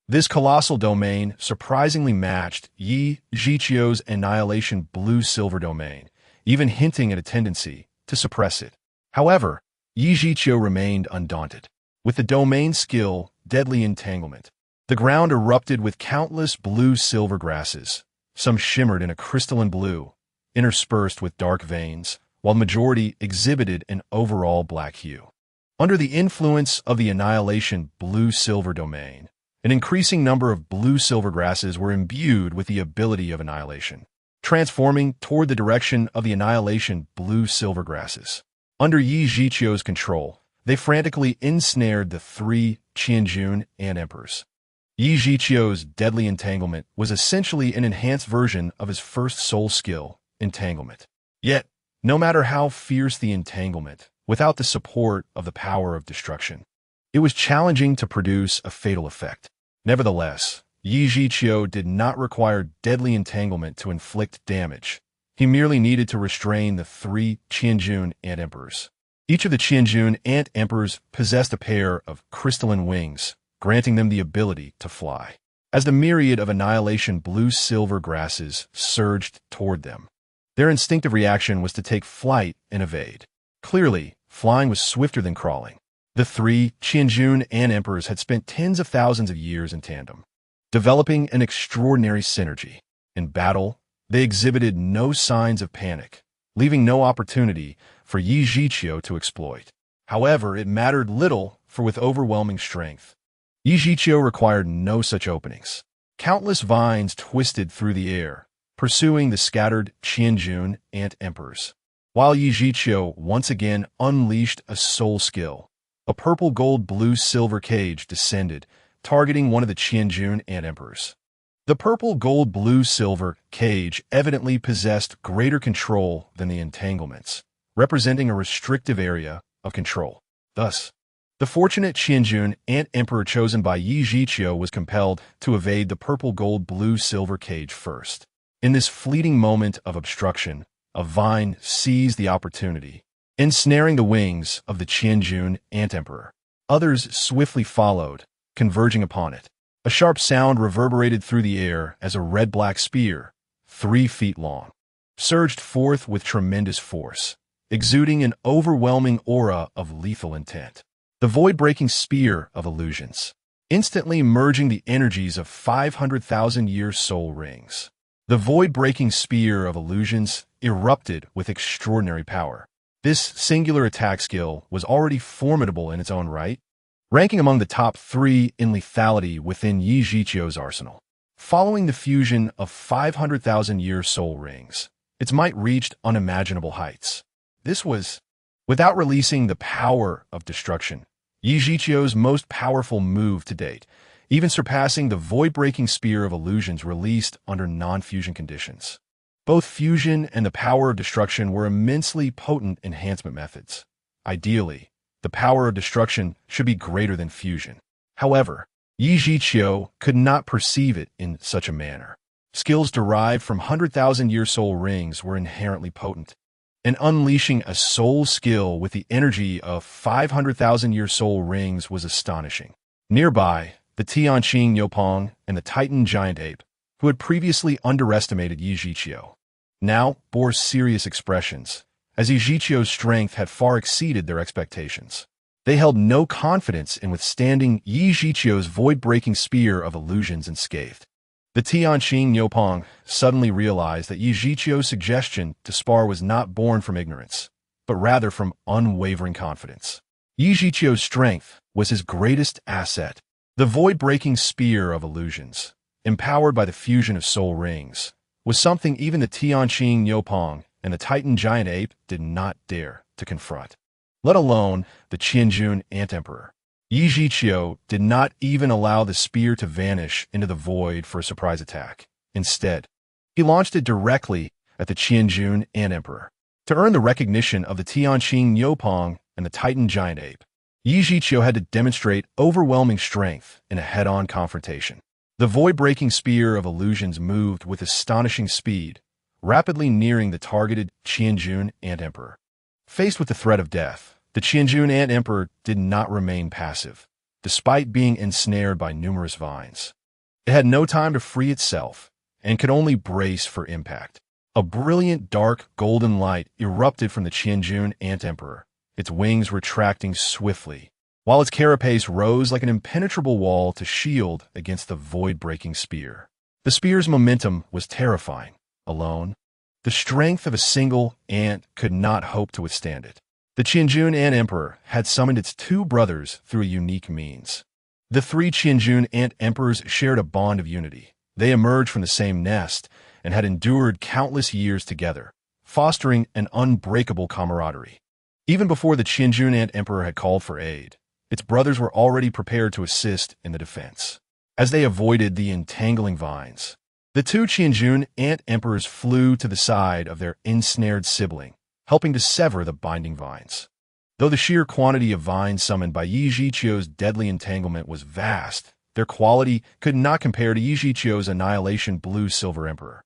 This colossal domain surprisingly matched Yi Zhiqiu's Annihilation Blue-Silver Domain, even hinting at a tendency to suppress it. However, Yi Zhiqiu remained undaunted. With the domain's skill, Deadly Entanglement, the ground erupted with countless blue-silver grasses. Some shimmered in a crystalline blue, interspersed with dark veins, while the majority exhibited an overall black hue. Under the influence of the Annihilation Blue-Silver Domain, an increasing number of blue-silver grasses were imbued with the ability of annihilation, transforming toward the direction of the Annihilation Blue-Silver grasses. Under Yi Zhiqiu's control, they frantically ensnared the three Hongjun Ant Emperors. Yi Zhiqiu's Deadly Entanglement was essentially an enhanced version of his first soul skill, Entanglement. Yet, no matter how fierce the entanglement, without the support of the power of destruction, it was challenging to produce a fatal effect. Nevertheless, Yi Zhiqiu did not require Deadly Entanglement to inflict damage. He merely needed to restrain the three Hongjun Ant Emperors. Each of the Hongjun Ant Emperors possessed a pair of crystalline wings, granting them the ability to fly. As the myriad of Annihilation Blue-Silver grasses surged toward them, their instinctive reaction was to take flight and evade. Clearly, flying was swifter than crawling. The three Hongjun Ant Emperors had spent tens of thousands of years in tandem, developing an extraordinary synergy. In battle, they exhibited no signs of panic, leaving no opportunity for Yi Zhiqiu to exploit. However, it mattered little, for with overwhelming strength, Yi Zhiqiu required no such openings. Countless vines twisted through the air, pursuing the scattered Hongjun Ant Emperors. While Yi Zhiqiu once again unleashed a soul skill, a purple gold blue silver cage descended, targeting one of the Hongjun Ant Emperors. The purple gold blue silver cage evidently possessed greater control than the entanglements, representing a restrictive area of control. Thus, the fortunate Hongjun Ant Emperor chosen by Yi Zhiqiu was compelled to evade the purple gold blue silver cage first. In this fleeting moment of obstruction, a vine seized the opportunity, ensnaring the wings of the Hongjun Ant Emperor. Others swiftly followed, converging upon it. A sharp sound reverberated through the air as a red-black spear, 3 feet long, surged forth with tremendous force, exuding an overwhelming aura of lethal intent. The void-breaking spear of illusions, instantly merging the energies of 500,000-year soul rings. The void-breaking spear of illusions erupted with extraordinary power. This singular attack skill was already formidable in its own right, ranking among the top 3 in lethality within Yi Zhiqiu's arsenal. Following the fusion of 500,000-year soul rings, its might reached unimaginable heights. This was, without releasing the power of destruction, Yi Zhiqiu's most powerful move to date, even surpassing the void-breaking spear of illusions released under non-fusion conditions. Both fusion and the power of destruction were immensely potent enhancement methods. Ideally, the power of destruction should be greater than fusion. However, Yi Zhiqiu could not perceive it in such a manner. Skills derived from 100,000-year soul rings were inherently potent, and unleashing a soul skill with the energy of 500,000-year soul rings was astonishing. Nearby, the Tianqing Yopeng and the Titan giant ape, who had previously underestimated Yi Zhiqiu, now bore serious expressions, as Yi Zhiqiu's strength had far exceeded their expectations. They held no confidence in withstanding Yi Zhiqiu's void-breaking spear of illusions unscathed. The Tianqing Yopeng suddenly realized that Yi Zhiqiu's suggestion to spar was not born from ignorance, but rather from unwavering confidence. Yi Zhiqiu's strength was his greatest asset. The void-breaking spear of illusions, empowered by the fusion of soul rings, was something even the Tianqing Yopeng and the Titan giant ape did not dare to confront, let alone the Hongjun Ant Emperor. Yi Zhiqiu did not even allow the spear to vanish into the void for a surprise attack. Instead, he launched it directly at the Hongjun Ant Emperor. To earn the recognition of the Tianqing Yopeng and the Titan giant ape, Yi Zhiqiu had to demonstrate overwhelming strength in a head-on confrontation. The void-breaking spear of illusions moved with astonishing speed, rapidly nearing the targeted Hongjun Ant Emperor. Faced with the threat of death, the Hongjun Ant Emperor did not remain passive, despite being ensnared by numerous vines. It had no time to free itself, and could only brace for impact. A brilliant dark golden light erupted from the Hongjun Ant Emperor, its wings retracting swiftly, while its carapace rose like an impenetrable wall to shield against the void-breaking spear. The spear's momentum was terrifying. Alone, the strength of a single ant could not hope to withstand it. The Hongjun Ant Emperor had summoned its two brothers through a unique means. The three Hongjun Ant Emperors shared a bond of unity. They emerged from the same nest and had endured countless years together, fostering an unbreakable camaraderie. Even before the Hongjun Ant Emperor had called for aid, its brothers were already prepared to assist in the defense. As they avoided the entangling vines, the two Hongjun Ant Emperors flew to the side of their ensnared sibling, helping to sever the binding vines. Though the sheer quantity of vines summoned by Yi Zhiqiu's deadly entanglement was vast, their quality could not compare to Yi Zhiqiu's annihilation blue-silver emperor.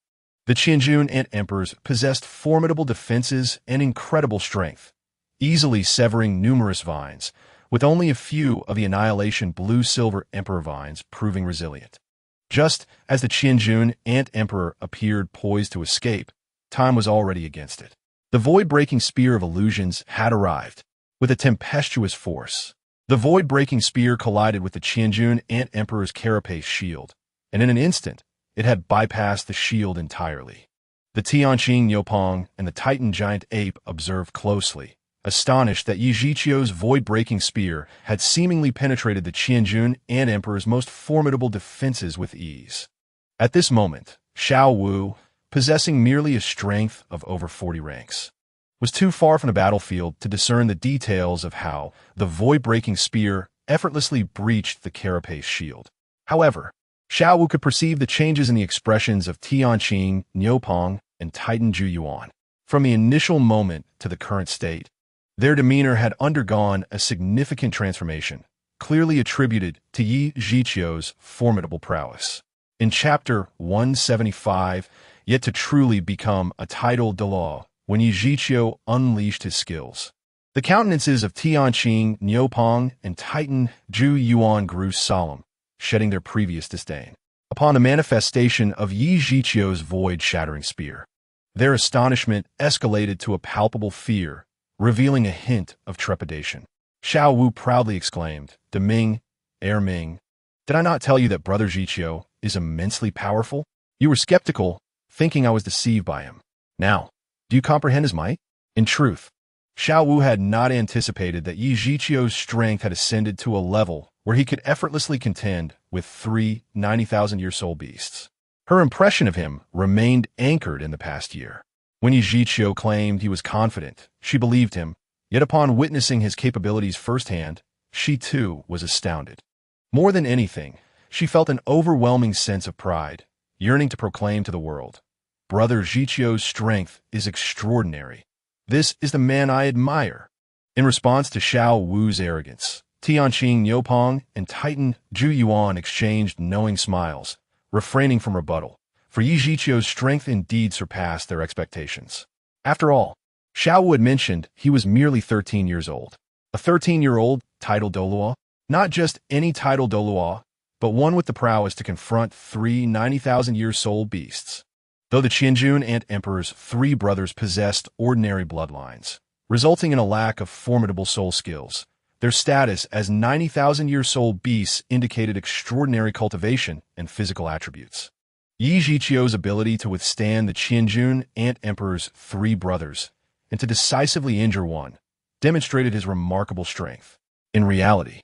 The Hongjun Ant Emperors possessed formidable defenses and incredible strength, easily severing numerous vines, with only a few of the annihilation blue-silver emperor vines proving resilient. Just as the Hongjun Ant Emperor appeared poised to escape, time was already against it. The void-breaking spear of illusions had arrived. With a tempestuous force, the void-breaking spear collided with the Hongjun Ant Emperor's carapace shield, and in an instant, it had bypassed the shield entirely. The Tianqing Yopeng and the Titan giant ape observed closely, astonished that Yi Zhiqiu's void-breaking spear had seemingly penetrated the Hongjun Ant Emperor's most formidable defenses with ease. At this moment, Xiao Wu, possessing merely a strength of over 40 ranks, was too far from the battlefield to discern the details of how the void-breaking spear effortlessly breached the carapace shield. However, Xiao Wu could perceive the changes in the expressions of Tianqing Yopeng and Titan Zhu Yuan. From the initial moment to the current state, their demeanor had undergone a significant transformation, clearly attributed to Yi Zhiqiu's formidable prowess. In Chapter 175, yet to truly become a title Douluo, when Yi Zhiqiu unleashed his skills, the countenances of Tianqing Yopeng and Titan Zhu Yuan grew solemn, shedding their previous disdain. Upon the manifestation of Yi Zhiqiu's void-shattering spear, their astonishment escalated to a palpable fear, revealing a hint of trepidation. Xiao Wu proudly exclaimed, "Deming, Ming, did I not tell you that Brother Zhiqiu is immensely powerful? You were skeptical, thinking I was deceived by him. Now, do you comprehend his might?" In truth, Xiao Wu had not anticipated that Yi Zhiqiu's strength had ascended to a level where he could effortlessly contend with three 90,000-year soul beasts. Her impression of him remained anchored in the past year. When Yi Zhiqiu claimed he was confident, she believed him, yet upon witnessing his capabilities firsthand, she too was astounded. More than anything, she felt an overwhelming sense of pride, yearning to proclaim to the world, "Brother Zhiqiu's strength is extraordinary. This is the man I admire." In response to Xiao Wu's arrogance, Tianqing Yopeng and Titan Zhu Yuan exchanged knowing smiles, refraining from rebuttal, for Yi Zhiqiu's strength indeed surpassed their expectations. After all, Xiao Wu had mentioned he was merely 13 years old. A 13-year-old titled Douluo? Not just any title Douluo, but one with the prowess to confront three 90,000-year soul beasts. Though the Hongjun Ant Emperor's three brothers possessed ordinary bloodlines, resulting in a lack of formidable soul skills, their status as 90,000-year soul beasts indicated extraordinary cultivation and physical attributes. Yi Zhiqiu's ability to withstand the Hongjun Ant Emperor's three brothers and to decisively injure one demonstrated his remarkable strength. In reality,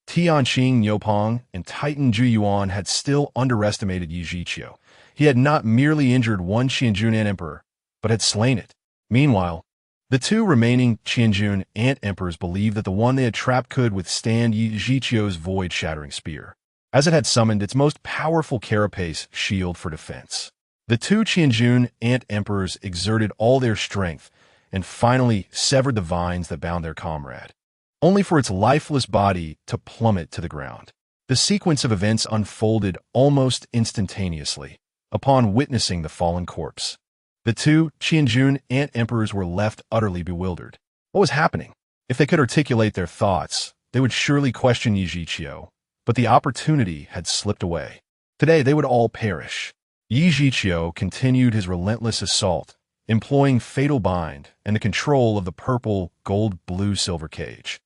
Tianqing Niupeng and Titan Zhu Yuan had still underestimated Yi Zhiqiu. He had not merely injured one Hongjun Ant Emperor, but had slain it. Meanwhile, the two remaining Hongjun Ant Emperors believed that the one they had trapped could withstand Yi Zhiqiu's void-shattering spear, as it had summoned its most powerful carapace shield for defense. The two Hongjun Ant Emperors exerted all their strength and finally severed the vines that bound their comrade, only for its lifeless body to plummet to the ground. The sequence of events unfolded almost instantaneously upon witnessing the fallen corpse. The two Hongjun Ant Emperors were left utterly bewildered. What was happening? If they could articulate their thoughts, they would surely question Yi Zhiqiu, but the opportunity had slipped away. Today they would all perish. Yi Zhiqiu continued his relentless assault, employing Fatal Bind and the control of the purple, gold, blue, silver cage,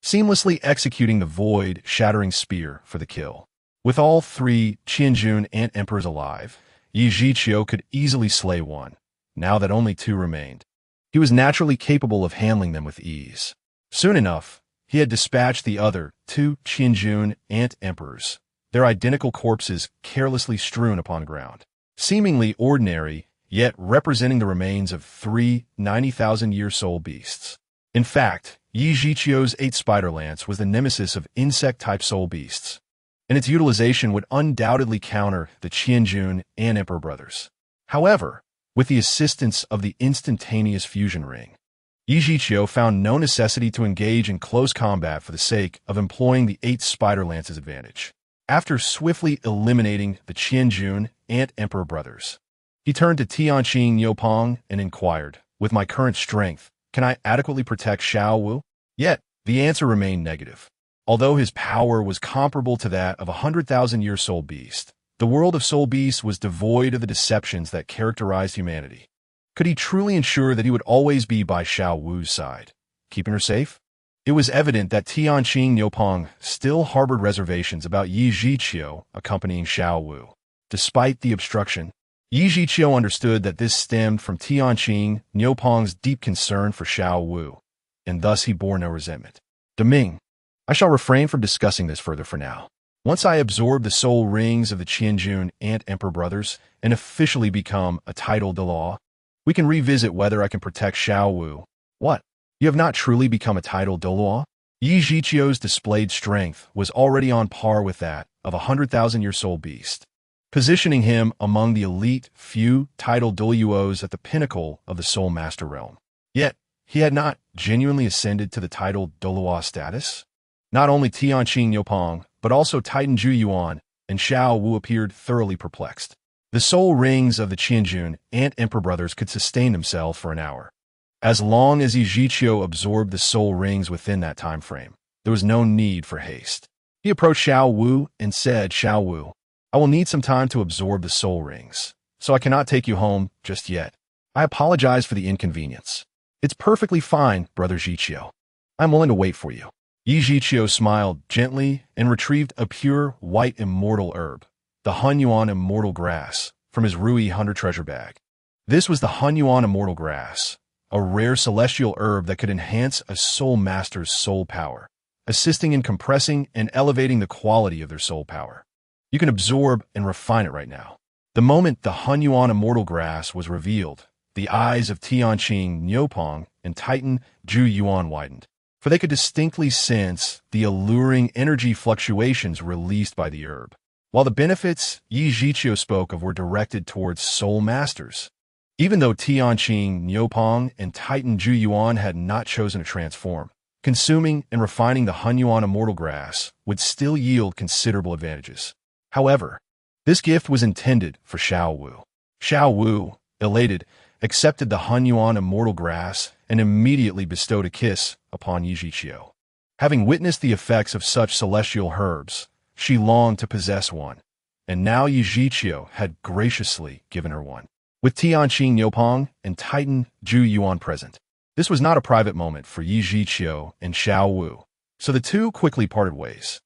seamlessly executing the void-shattering spear for the kill. With all three Hongjun Ant Emperors alive, Yi Zhiqiu could easily slay one, now that only two remained. He was naturally capable of handling them with ease. Soon enough, he had dispatched the other two Hongjun Ant Emperors, their identical corpses carelessly strewn upon ground. Seemingly ordinary, yet representing the remains of three 90,000-year soul beasts. In fact, Yi Zhiqiu's 8 Spider Lance was the nemesis of insect-type soul beasts, and its utilization would undoubtedly counter the Hongjun Ant Emperor brothers. However, with the assistance of the instantaneous fusion ring, Yi Zhiqiu found no necessity to engage in close combat for the sake of employing the 8 Spider Lance's advantage. After swiftly eliminating the Hongjun Ant Emperor brothers, he turned to Tianqing Niupeng and inquired, "With my current strength, can I adequately protect Xiao Wu?" Yet, the answer remained negative. Although his power was comparable to that of a 100,000-year soul beast, the world of soul beasts was devoid of the deceptions that characterized humanity. Could he truly ensure that he would always be by Xiao Wu's side, keeping her safe? It was evident that Tianqing Niupeng still harbored reservations about Yi Zhiqiu accompanying Xiao Wu. Despite the obstruction, Yi Zhiqiu understood that this stemmed from Tianqing Niupeng's deep concern for Xiao Wu, and thus he bore no resentment. Deming, I shall refrain from discussing this further for now. Once I absorb the soul rings of the Hongjun Ant Emperor brothers and officially become a title Douluo, we can revisit whether I can protect Xiao Wu. What? You have not truly become a title Douluo? Yi Zhiqiu's displayed strength was already on par with that of a 100,000-year soul beast, positioning him among the elite few title Douluos at the pinnacle of the Soul Master realm. Yet, he had not genuinely ascended to the title Douluo status. Not only Tianqing Niupeng, but also Titan Zhu Yuan and Xiao Wu appeared thoroughly perplexed. The soul rings of the Hongjun Ant Emperor brothers could sustain themselves for an hour. As long as Yi Zhiqiu absorbed the soul rings within that time frame, there was no need for haste. He approached Xiao Wu and said, "Xiao Wu, I will need some time to absorb the soul rings, so I cannot take you home just yet. I apologize for the inconvenience." "It's perfectly fine, Brother Zhiqiu. I'm willing to wait for you." Yi Zhiqiu smiled gently and retrieved a pure, white immortal herb, the Hongyuan immortal grass, from his Rui Hunter treasure bag. This was the Hongyuan immortal grass, a rare celestial herb that could enhance a soul master's soul power, assisting in compressing and elevating the quality of their soul power. You can absorb and refine it right now. The moment the Hongyuan immortal grass was revealed, the eyes of Tianqing Niupeng and Titan Zhu Yuan widened, for they could distinctly sense the alluring energy fluctuations released by the herb. While the benefits Yi Zhiqiu spoke of were directed towards soul masters, even though Tianqing Niupeng and Titan Zhu Yuan had not chosen to transform, consuming and refining the Hongyuan immortal grass would still yield considerable advantages. However, this gift was intended for Xiao Wu. Xiao Wu, elated, accepted the Hongyuan immortal grass and immediately bestowed a kiss upon Yi Zhiqiu. Having witnessed the effects of such celestial herbs, she longed to possess one, and now Yi Zhiqiu had graciously given her one. With Tianqing Niupeng and Titan Zhu Yuan present, this was not a private moment for Yi Zhiqiu and Xiao Wu, so the two quickly parted ways.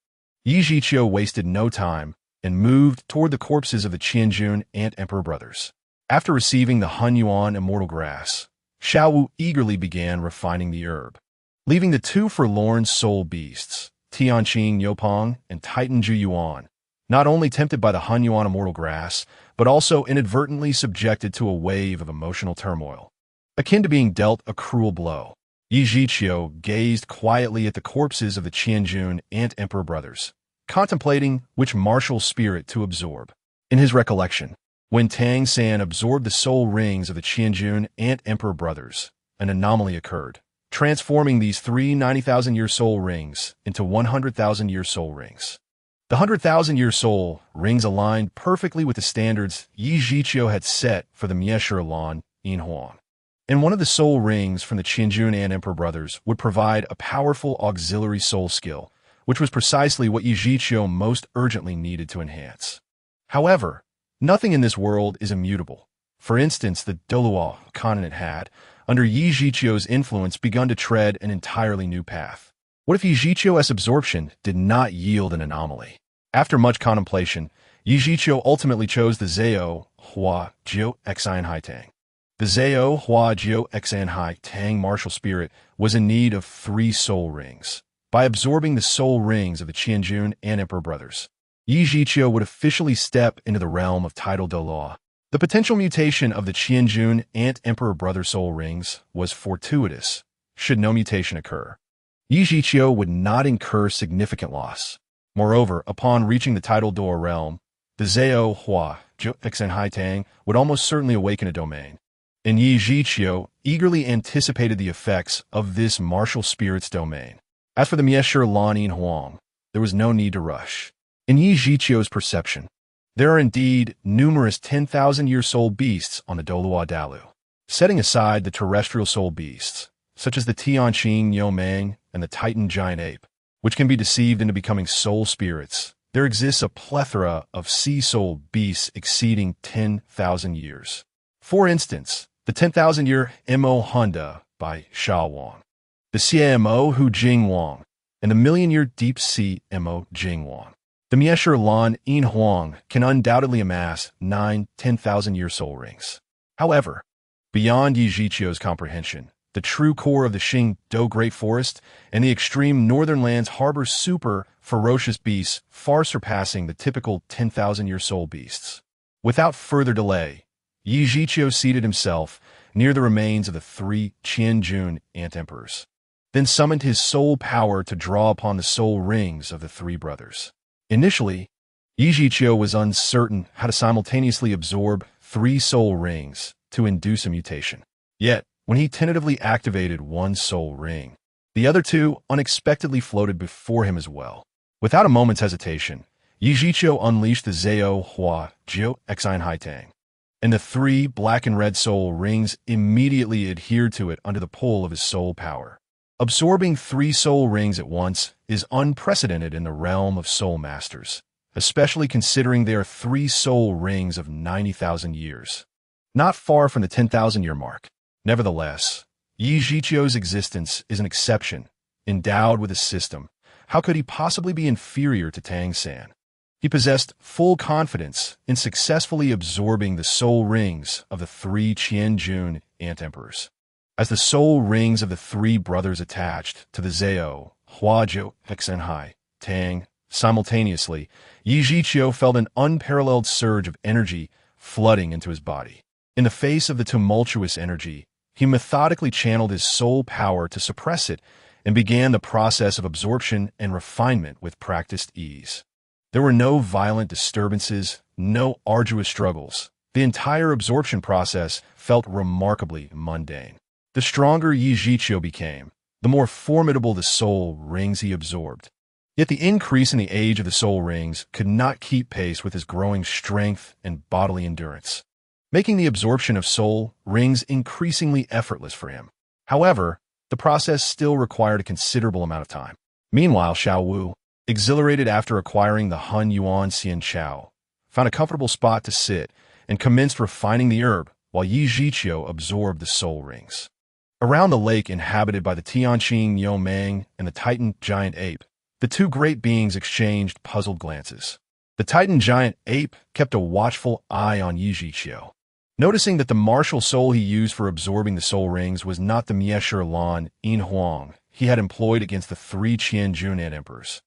Yi Zhiqiu wasted no time and moved toward the corpses of the Qianjun Ant Emperor brothers. After receiving the Hongjun immortal grass, Xiao Wu eagerly began refining the herb, leaving the two forlorn soul beasts, Tianqing Niupeng and Titan Zhu Yuan, not only tempted by the Hongjun immortal grass, but also inadvertently subjected to a wave of emotional turmoil, akin to being dealt a cruel blow. Yi Zhiqiu gazed quietly at the corpses of the Qianjun Ant Emperor brothers, contemplating which martial spirit to absorb. In his recollection, when Tang San absorbed the soul rings of the Qianjun Ant Emperor brothers, an anomaly occurred, transforming these three 90,000-year soul rings into 100,000-year soul rings. The 100,000-year soul rings aligned perfectly with the standards Yi Zhiqiu had set for the Miesher Lan Yin Huang. And one of the soul rings from the Qianjun Ant Emperor brothers would provide a powerful auxiliary soul skill, which was precisely what Yi Zhiqiu most urgently needed to enhance. However, nothing in this world is immutable. For instance, the Douluo continent had, under Yi Zhiqiu's influence, begun to tread an entirely new path. What if Yi Zhiqiu's absorption did not yield an anomaly? After much contemplation, Yi Zhiqiu ultimately chose the Zhao Hua Jiu Xian Hai Tang. The Zhao Hua Jiu Xian Hai Tang martial spirit was in need of 3 soul rings. By absorbing the soul rings of the Qianjun Ant Emperor brothers, Yi Zhiqiu would officially step into the realm of tidal Douluo. The potential mutation of the Qianjun Ant Emperor brother soul rings was fortuitous. Should no mutation occur, Yi Zhiqiu would not incur significant loss. Moreover, upon reaching the tidal Douluo realm, the Zhao Hua Jiu Xian Hai Tang would almost certainly awaken a domain, and Yi Zhiqiu eagerly anticipated the effects of this martial spirit's domain. As for the Miesher Lan Yin Huang, there was no need to rush. In Yi Zhiqiu's perception, there are indeed numerous 10,000-year soul beasts on the Douluo Dalu. Setting aside the terrestrial soul beasts, such as the Tianqing Niupeng and the Titan Giant Ape, which can be deceived into becoming soul spirits, there exists a plethora of sea soul beasts exceeding 10,000 years. For instance, the 10,000-year Mo Honda by Sha Wang, the Xia Hu Jing Wang, and the million-year deep sea Mo Jing Wang. The Miesher Lan Yin Huang can undoubtedly amass 9 10,000-year soul rings. However, beyond Yi Zhiqiu's comprehension, the true core of the Xing Do Great Forest and the extreme northern lands harbor super ferocious beasts far surpassing the typical 10,000-year soul beasts. Without further delay, Yi Zhiqiu seated himself near the remains of the 3 Qianjun Ant Emperors, then summoned his soul power to draw upon the soul rings of the 3 brothers. Initially, Yi Zhiqiu was uncertain how to simultaneously absorb 3 soul rings to induce a mutation. Yet, when he tentatively activated one soul ring, the other 2 unexpectedly floated before him as well. Without a moment's hesitation, Yi Zhiqiu unleashed the Zhao Hua Jiu Xian Hai Tang, and the 3 black and red soul rings immediately adhered to it under the pull of his soul power. Absorbing 3 soul rings at once is unprecedented in the realm of soul masters, especially considering there are 3 soul rings of 90,000 years, not far from the 10,000-year mark. Nevertheless, Yi Zhiqiu's existence is an exception, endowed with a system. How could he possibly be inferior to Tang San? He possessed full confidence in successfully absorbing the soul rings of the 3 Qianjun Ant Emperors. As the soul rings of the 3 brothers attached to the Zhao Hua Jiu Xian Hai Tang simultaneously, Yi Zhiqiu felt an unparalleled surge of energy flooding into his body. In the face of the tumultuous energy, he methodically channeled his soul power to suppress it and began the process of absorption and refinement with practiced ease. There were no violent disturbances, no arduous struggles. The entire absorption process felt remarkably mundane. The stronger Yi Zhiqiu became, the more formidable the soul rings he absorbed. Yet the increase in the age of the soul rings could not keep pace with his growing strength and bodily endurance, making the absorption of soul rings increasingly effortless for him. However, the process still required a considerable amount of time. Meanwhile, Xiao Wu, exhilarated after acquiring the Hongjun Xian Chao, found a comfortable spot to sit and commenced refining the herb while Yi Zhiqiu absorbed the soul rings. Around the lake inhabited by the Tianqing Niumang and the Titan giant ape, the two great beings exchanged puzzled glances. The Titan giant ape kept a watchful eye on Yi Zhiqiu. Noticing that the martial soul he used for absorbing the soul rings was not the Miesher Lan Yin Huang he had employed against the three Qianjun emperors,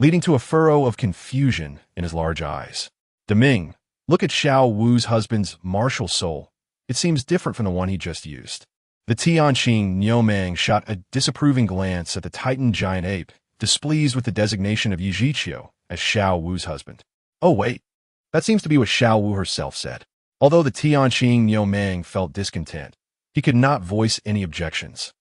leading to a furrow of confusion in his large eyes. Deming, look at Xiao Wu's husband's martial soul. It seems different from the one he just used. The Tianqing Niumang shot a disapproving glance at the Titan giant ape, displeased with the designation of Yi Zhiqiu as Xiao Wu's husband. Oh wait, that seems to be what Xiao Wu herself said. Although the Tianqing Niumang felt discontent, he could not voice any objections.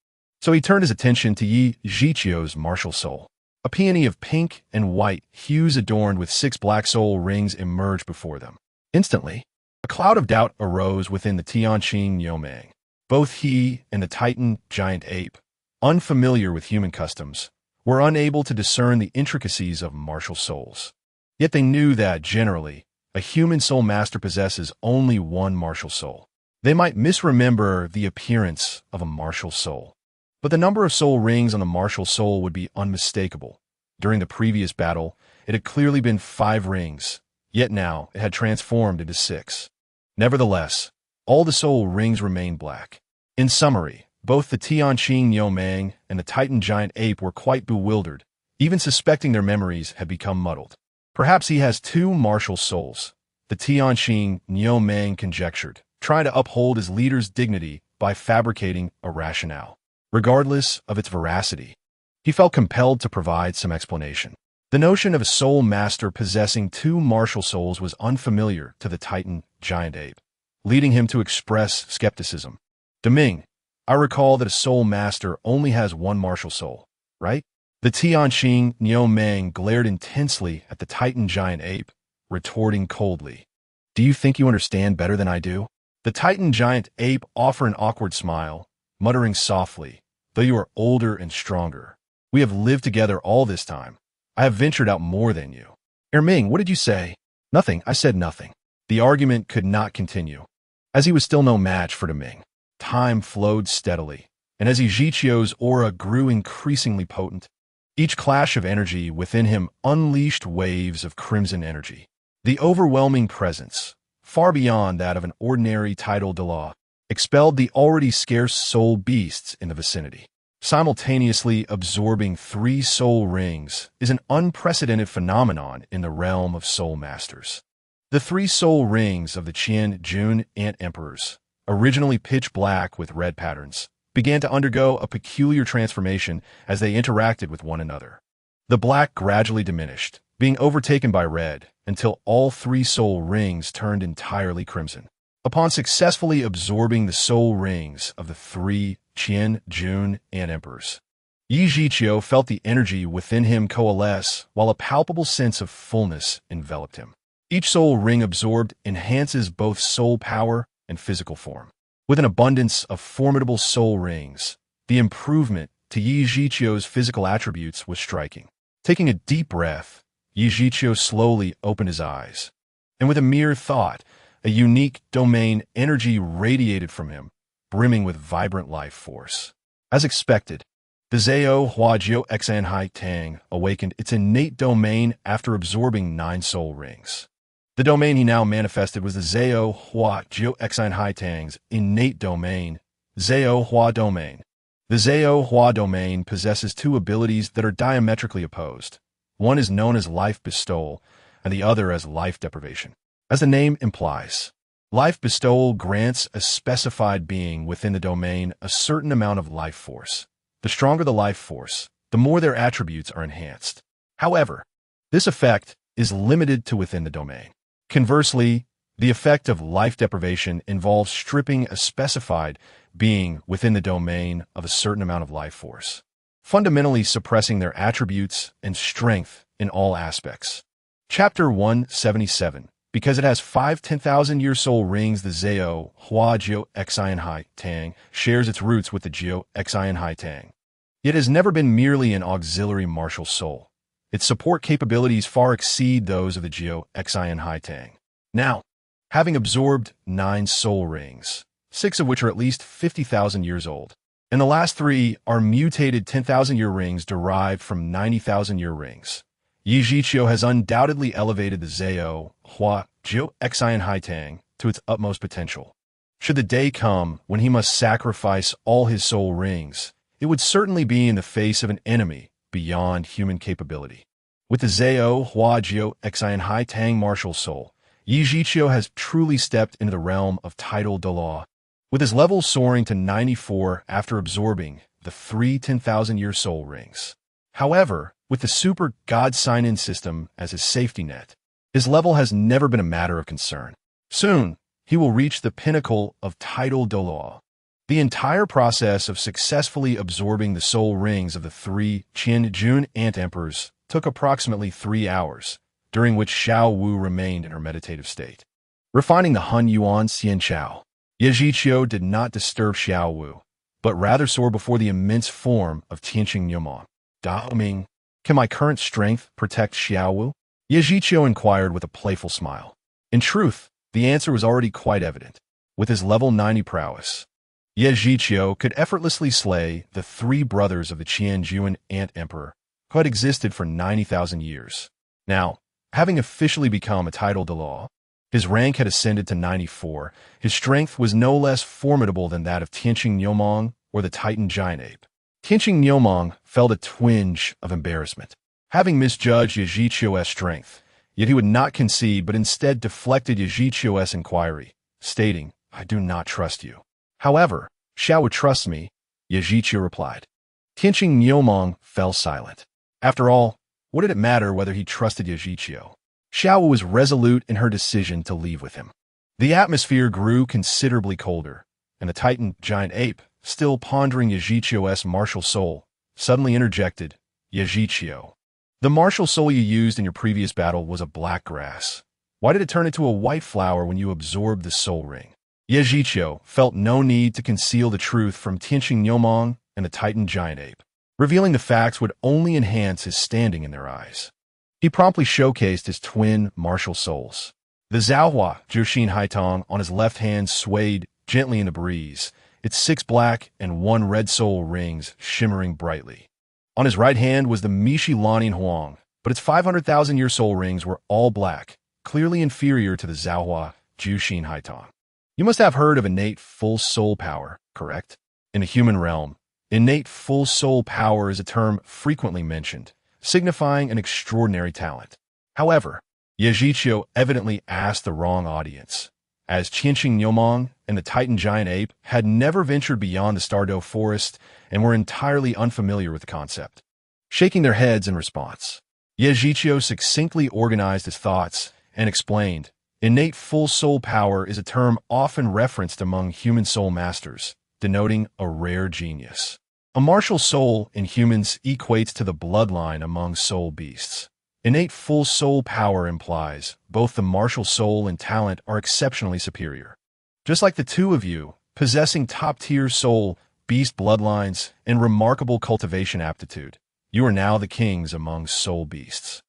So he turned his attention to Yi Zhiqiu's martial soul. A peony of pink and white hues adorned with 6 black soul rings emerged before them. Instantly, a cloud of doubt arose within the Tianqing Niumang. Both he and the Titan giant ape, unfamiliar with human customs, were unable to discern the intricacies of martial souls. Yet they knew that, generally, a human soul master possesses only one martial soul. They might misremember the appearance of a martial soul, but the number of soul rings on the martial soul would be unmistakable. During the previous battle, it had clearly been 5 rings, yet now it had transformed into 6. Nevertheless, all the soul rings remained black. In summary, both the Tianqing Niumang and the Titan giant ape were quite bewildered, even suspecting their memories had become muddled. Perhaps he has 2 martial souls, the Tianqing Niumang conjectured, trying to uphold his leader's dignity by fabricating a rationale. Regardless of its veracity, he felt compelled to provide some explanation. The notion of a soul master possessing 2 martial souls was unfamiliar to the Titan giant ape, leading him to express skepticism. Deming, I recall that a soul master only has 1 martial soul, right? The Tianqing Niumang glared intensely at the Titan giant ape, retorting coldly. Do you think you understand better than I do? The Titan giant ape offered an awkward smile, muttering softly, though you are older and stronger. We have lived together all this time. I have ventured out more than you. Erming, what did you say? Nothing, I said nothing. The argument could not continue, as he was still no match for Deming. Time flowed steadily, and as Yi Zhiqiu's aura grew increasingly potent, each clash of energy within him unleashed waves of crimson energy. The overwhelming presence, far beyond that of an ordinary tidal Douluo, expelled the already scarce soul beasts in the vicinity. Simultaneously absorbing 3 soul rings is an unprecedented phenomenon in the realm of soul masters. The 3 soul rings of the Qianjun ant emperors, originally pitch black with red patterns, began to undergo a peculiar transformation as they interacted with one another. The black gradually diminished, being overtaken by red, until all 3 soul rings turned entirely crimson. Upon successfully absorbing the soul rings of the 3 Qianjun ant emperors, Yi Zhiqiu felt the energy within him coalesce while a palpable sense of fullness enveloped him. Each soul ring absorbed enhances both soul power and physical form. With an abundance of formidable soul rings, the improvement to Yi Zhiqiu's physical attributes was striking. Taking a deep breath, Yi Zhiqiu slowly opened his eyes, and with a mere thought, a unique domain energy radiated from him, brimming with vibrant life force. As expected, the Zhao Huajiu Xanhai Tang awakened its innate domain after absorbing 9 soul rings. The domain he now manifested was the Zhao Huajiu Xanhai Tang's innate domain, Zhao Hua Domain. The Zhao Hua Domain possesses 2 abilities that are diametrically opposed. One is known as life bestowal, and the other as life deprivation. As the name implies, life bestowal grants a specified being within the domain a certain amount of life force. The stronger the life force, the more their attributes are enhanced. However, this effect is limited to within the domain. Conversely, the effect of life deprivation involves stripping a specified being within the domain of a certain amount of life force, fundamentally suppressing their attributes and strength in all aspects. Chapter 177, Because it has 5 10,000-year soul rings, the Zao Hua Jiu Xian Hai Tang shares its roots with the Jiu Xian Hai Tang. It has never been merely an auxiliary martial soul. Its support capabilities far exceed those of the Jiu Xian Hai Tang. Now, having absorbed 9 soul rings, 6 of which are at least 50,000 years old, and the last 3 are mutated 10,000-year rings derived from 90,000-year rings, Yi Zhiqiu has undoubtedly elevated the Zao Hua Jiu Xian Hai Tang to its utmost potential. Should the day come when he must sacrifice all his soul rings, it would certainly be in the face of an enemy beyond human capability. With the Zao Hua Jiu Xian Hai Tang martial soul, Yi Zhiqiu has truly stepped into the realm of tidal Douluo. With his level soaring to 94 after absorbing the 3 10,000-year soul rings. However, with the Super God Sign-In system as his safety net, his level has never been a matter of concern. Soon, he will reach the pinnacle of tidal Douluo. The entire process of successfully absorbing the soul rings of the 3 Hongjun Ant Emperors took approximately 3 hours, during which Xiao Wu remained in her meditative state. Refining the Hongyuan Xian Chao, Yi Zhiqiu did not disturb Xiao Wu, but rather soared before the immense form of Tianqing Niumang. Da Ming, can my current strength protect Xiao Wu? Yi Zhiqiu inquired with a playful smile. In truth, the answer was already quite evident. With his level 90 prowess, Yi Zhiqiu could effortlessly slay the 3 brothers of the Qianjuan Ant Emperor, who had existed for 90,000 years. Now, having officially become a tidal Douluo, his rank had ascended to 94. His strength was no less formidable than that of Tianqing Niumang or the Titan giant ape. Tianqing Niumang felt a twinge of embarrassment. Having misjudged Yi Zhiqiu's strength, yet he would not concede but instead deflected Yi Zhiqiu's inquiry, stating, "I do not trust you." However, Xiao would trust me, Yi Zhiqiu replied. Tianqing Niumang fell silent. After all, what did it matter whether he trusted Yi Zhiqiu? Xiao was resolute in her decision to leave with him. The atmosphere grew considerably colder, and the Titan giant ape, still pondering Yi Zhiqiu's martial soul, suddenly interjected, "Yi Zhiqiu, the martial soul you used in your previous battle was a black grass. Why did it turn into a white flower when you absorbed the soul ring?" Yi Zhiqiu felt no need to conceal the truth from Tianqing Niumang and the Titan giant ape. Revealing the facts would only enhance his standing in their eyes. He promptly showcased his twin martial souls. The Zhaohua Jiuxin Haitong on his left hand swayed gently in the breeze, its 6 black and 1 red soul rings shimmering brightly. On his right hand was the Mishi Lanin Huang, but its 500,000-year soul rings were all black, clearly inferior to the Zhaohua Jiuxin Haitong. You must have heard of innate full soul power, correct? In the human realm, innate full soul power is a term frequently mentioned, signifying an extraordinary talent. However, Yi Zhiqiu evidently asked the wrong audience, as Tianqing Niumang and the Titan giant ape had never ventured beyond the Stardow forest and were entirely unfamiliar with the concept. Shaking their heads in response, Yi Zhiqiu succinctly organized his thoughts and explained, innate full soul power is a term often referenced among human soul masters, denoting a rare genius. A martial soul in humans equates to the bloodline among soul beasts. Innate full soul power implies both the martial soul and talent are exceptionally superior. Just like the two of you, possessing top-tier soul, beast bloodlines, and remarkable cultivation aptitude, you are now the kings among soul beasts.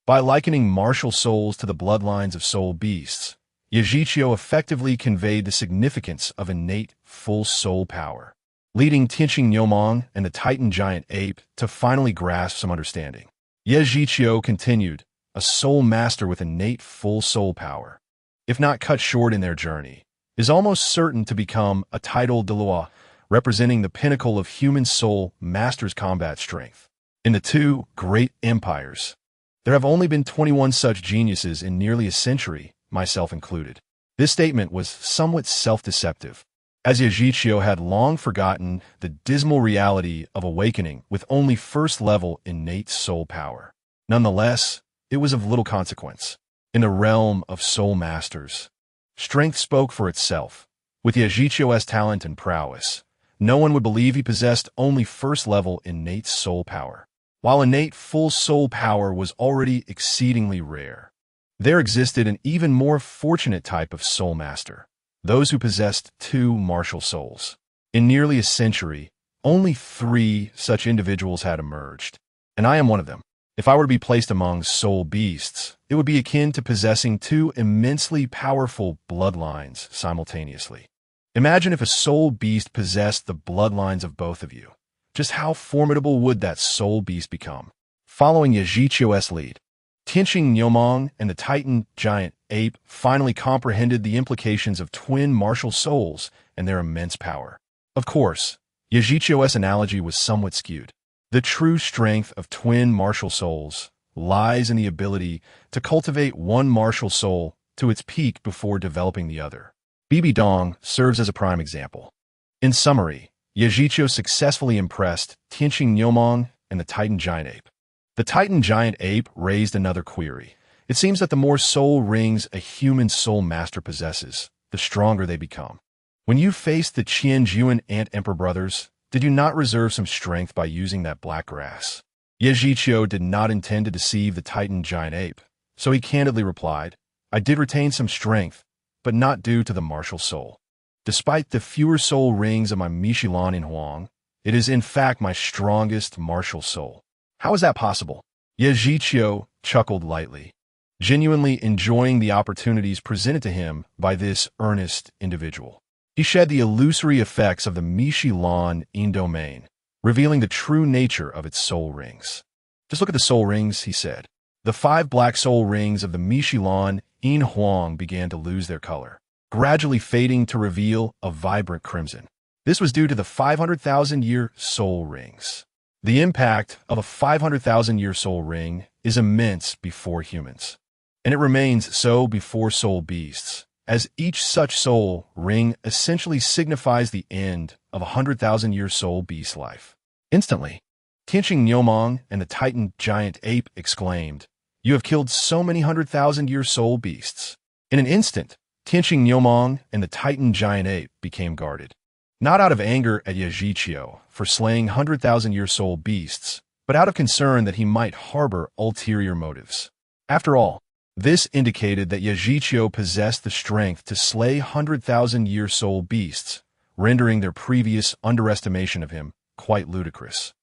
By likening martial souls to the bloodlines of soul beasts, Yi Zhiqiu effectively conveyed the significance of innate full soul power, leading Tianqing Niumang and the Titan giant ape to finally grasp some understanding. Yi Zhiqiu continued, a soul master with innate full soul power, if not cut short in their journey, is almost certain to become a tidal Douluo, representing the pinnacle of human soul master's combat strength. In the 2 great empires, there have only been 21 such geniuses in nearly a century, myself included. This statement was somewhat self-deceptive, as Yi Zhiqiu had long forgotten the dismal reality of awakening with only first-level innate soul power. Nonetheless, it was of little consequence. In the realm of soul masters, strength spoke for itself. With Yi Zhiqiu's talent and prowess, no one would believe he possessed only first-level innate soul power, while innate full soul power was already exceedingly rare. There existed an even more fortunate type of soul master, those who possessed two martial souls. In nearly a century, only 3 such individuals had emerged, and I am one of them. If I were to be placed among soul beasts, it would be akin to possessing 2 immensely powerful bloodlines simultaneously. Imagine if a soul beast possessed the bloodlines of both of you. Just how formidable would that soul beast become? Following Yajichio's lead, Tianqing Nyomong and the Titan giant ape finally comprehended the implications of twin martial souls and their immense power. Of course, Yajichio's analogy was somewhat skewed. The true strength of twin martial souls lies in the ability to cultivate one martial soul to its peak before developing the other. Bibi Dong serves as a prime example. In summary, Yajichio successfully impressed Tianqing Nyomong and the Titan giant ape. The Titan giant ape raised another query. It seems that the more soul rings a human soul master possesses, the stronger they become. When you faced the Qianjuan ant emperor brothers, did you not reserve some strength by using that black grass? Yajichio did not intend to deceive the Titan giant ape, so he candidly replied, I did retain some strength, but not due to the martial soul. Despite the fewer soul rings of my Mishilan in Huang, it is in fact my strongest martial soul. How is that possible? Yajichio chuckled lightly, genuinely enjoying the opportunities presented to him by this earnest individual. He shed the illusory effects of the Mishilan in domain, revealing the true nature of its soul rings. Just look at the soul rings, he said. The 5 black soul rings of the Mishilan in Huang began to lose their color, gradually fading to reveal a vibrant crimson. This was due to the 500,000-year soul rings. The impact of a 500,000-year soul ring is immense before humans, and it remains so before soul beasts, as each such soul ring essentially signifies the end of a 100,000-year soul beast life. Instantly, Tianqing Nyomong and the Titan giant ape exclaimed, You have killed so many 100,000-year soul beasts. In an instant, Tianqing Nyomong and the Titan giant ape became guarded. Not out of anger at Yajichio for slaying 100,000-year soul beasts, but out of concern that he might harbor ulterior motives. After all, this indicated that Yajichio possessed the strength to slay 100,000-year soul beasts, rendering their previous underestimation of him quite ludicrous.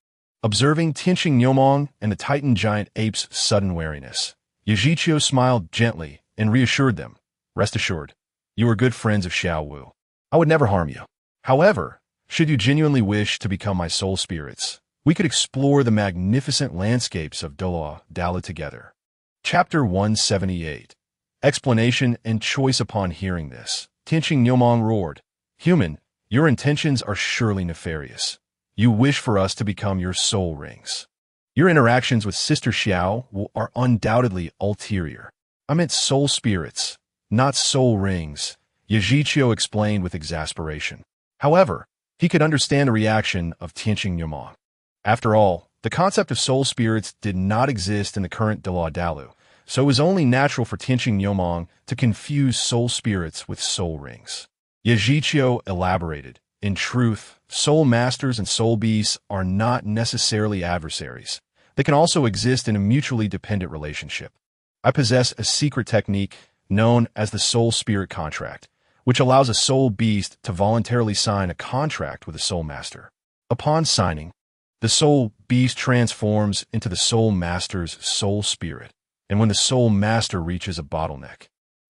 Observing Tianqing Nyomong and the Titan giant ape's sudden wariness, Yajichio smiled gently and reassured them, Rest assured, you are good friends of Xiao Wu. I would never harm you. However, should you genuinely wish to become my soul spirits, we could explore the magnificent landscapes of Douluo together. Chapter 178. Explanation and choice. Upon hearing this, Tianqing Nyomong roared, Human, your intentions are surely nefarious. You wish for us to become your soul rings. Your interactions with Sister Xiao are undoubtedly ulterior. I meant soul spirits, not soul rings, Yajichio explained with exasperation. However, he could understand the reaction of Tianqing Nyomong. After all, the concept of soul spirits did not exist in the current Douluo, so it was only natural for Tianqing Nyomong to confuse soul spirits with soul rings. Yajichio elaborated, In truth, soul masters and soul beasts are not necessarily adversaries. They can also exist in a mutually dependent relationship. I possess a secret technique known as the soul spirit contract, which allows a soul beast to voluntarily sign a contract with a soul master. Upon signing, the soul beast transforms into the soul master's soul spirit, and when the soul master reaches a bottleneck,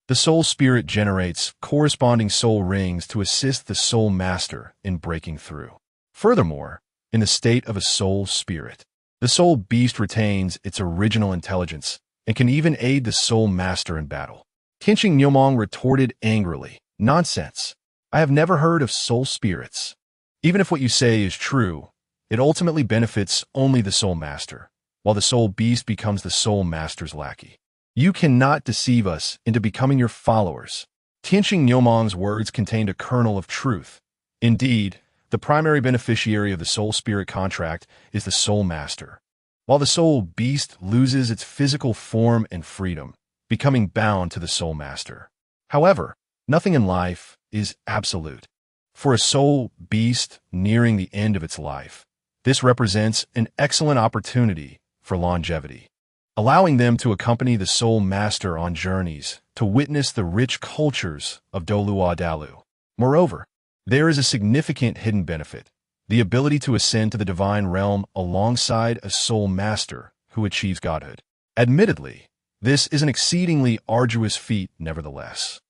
the soul spirit generates corresponding soul rings to assist the soul master in breaking through. Furthermore, in the state of a soul spirit, the soul beast retains its original intelligence and can even aid the soul master in battle. Tianqing Nyomong retorted angrily, Nonsense. I have never heard of soul spirits. Even if what you say is true, it ultimately benefits only the soul master, while the soul beast becomes the soul master's lackey. You cannot deceive us into becoming your followers. Tianqing Nyomong's words contained a kernel of truth. Indeed, the primary beneficiary of the soul spirit contract is the soul master, while the soul beast loses its physical form and freedom, becoming bound to the soul master. However, nothing in life is absolute. For a soul beast nearing the end of its life, this represents an excellent opportunity for longevity. allowing them to accompany the soul master on journeys to witness the rich cultures of Douluo. Moreover, there is a significant hidden benefit, the ability to ascend to the divine realm alongside a soul master who achieves godhood. Admittedly, this is an exceedingly arduous feat nevertheless.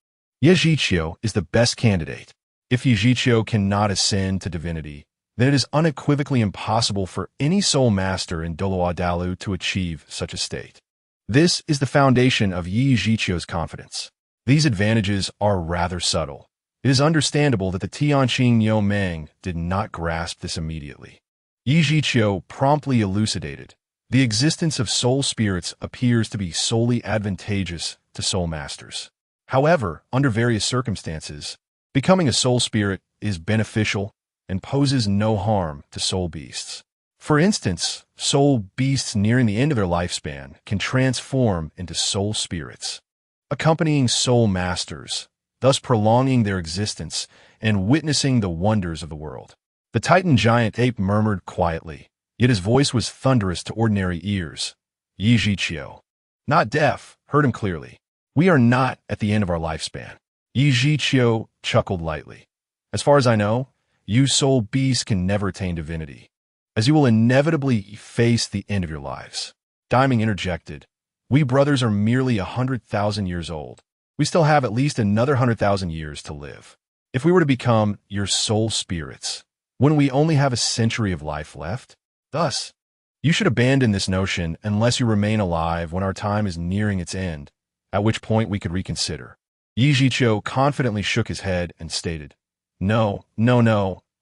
Ye Zhiqiu is the best candidate. If Ye Zhiqiu cannot ascend to divinity, then it is unequivocally impossible for any soul master in Douluo to achieve such a state. This is the foundation of Ye Zhiqiu's confidence. These advantages are rather subtle. It is understandable that the Tianqing Niu Meng did not grasp this immediately. Ye Zhiqiu promptly elucidated. The existence of soul spirits appears to be solely advantageous to soul masters. However, under various circumstances, becoming a soul spirit is beneficial and poses no harm to soul beasts. For instance, soul beasts nearing the end of their lifespan can transform into soul spirits, accompanying soul masters, thus prolonging their existence and witnessing the wonders of the world. The Titan giant ape murmured quietly, yet his voice was thunderous to ordinary ears. Ye Zhiqiu, not deaf, heard him clearly. We are not at the end of our lifespan. Ye Zhiqiu chuckled lightly. As far as I know, you soul beasts can never attain divinity, as you will inevitably face the end of your lives. Daiming interjected, we brothers are merely 100,000 years old. We still have at least another 100,000 years to live. If we were to become your soul spirits, wouldn't we only have a century of life left? Thus, you should abandon this notion unless you remain alive when our time is nearing its end, at which point we could reconsider. Ye Zhiqiu confidently shook his head and stated, No,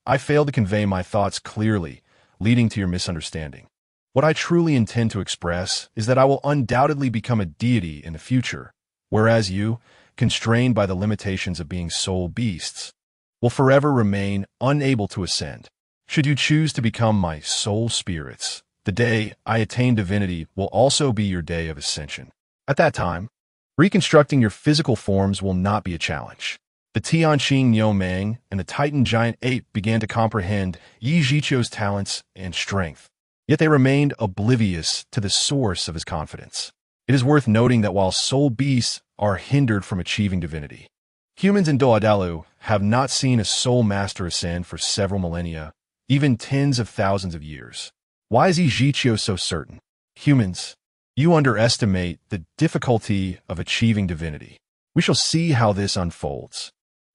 I failed to convey my thoughts clearly, leading to your misunderstanding. What I truly intend to express is that I will undoubtedly become a deity in the future, whereas you, constrained by the limitations of being soul beasts, will forever remain unable to ascend. Should you choose to become my soul spirits, the day I attain divinity will also be your day of ascension. At that time, reconstructing your physical forms will not be a challenge. The Tianqing Niu Meng and the Titan giant ape began to comprehend Ye Zhiqiu's talents and strength, yet they remained oblivious to the source of his confidence. It is worth noting that while soul beasts are hindered from achieving divinity, humans in Douluo have not seen a soul master ascend for several millennia, even tens of thousands of years. Why is Ye Zhiqiu so certain? Humans, you underestimate the difficulty of achieving divinity. We shall see how this unfolds.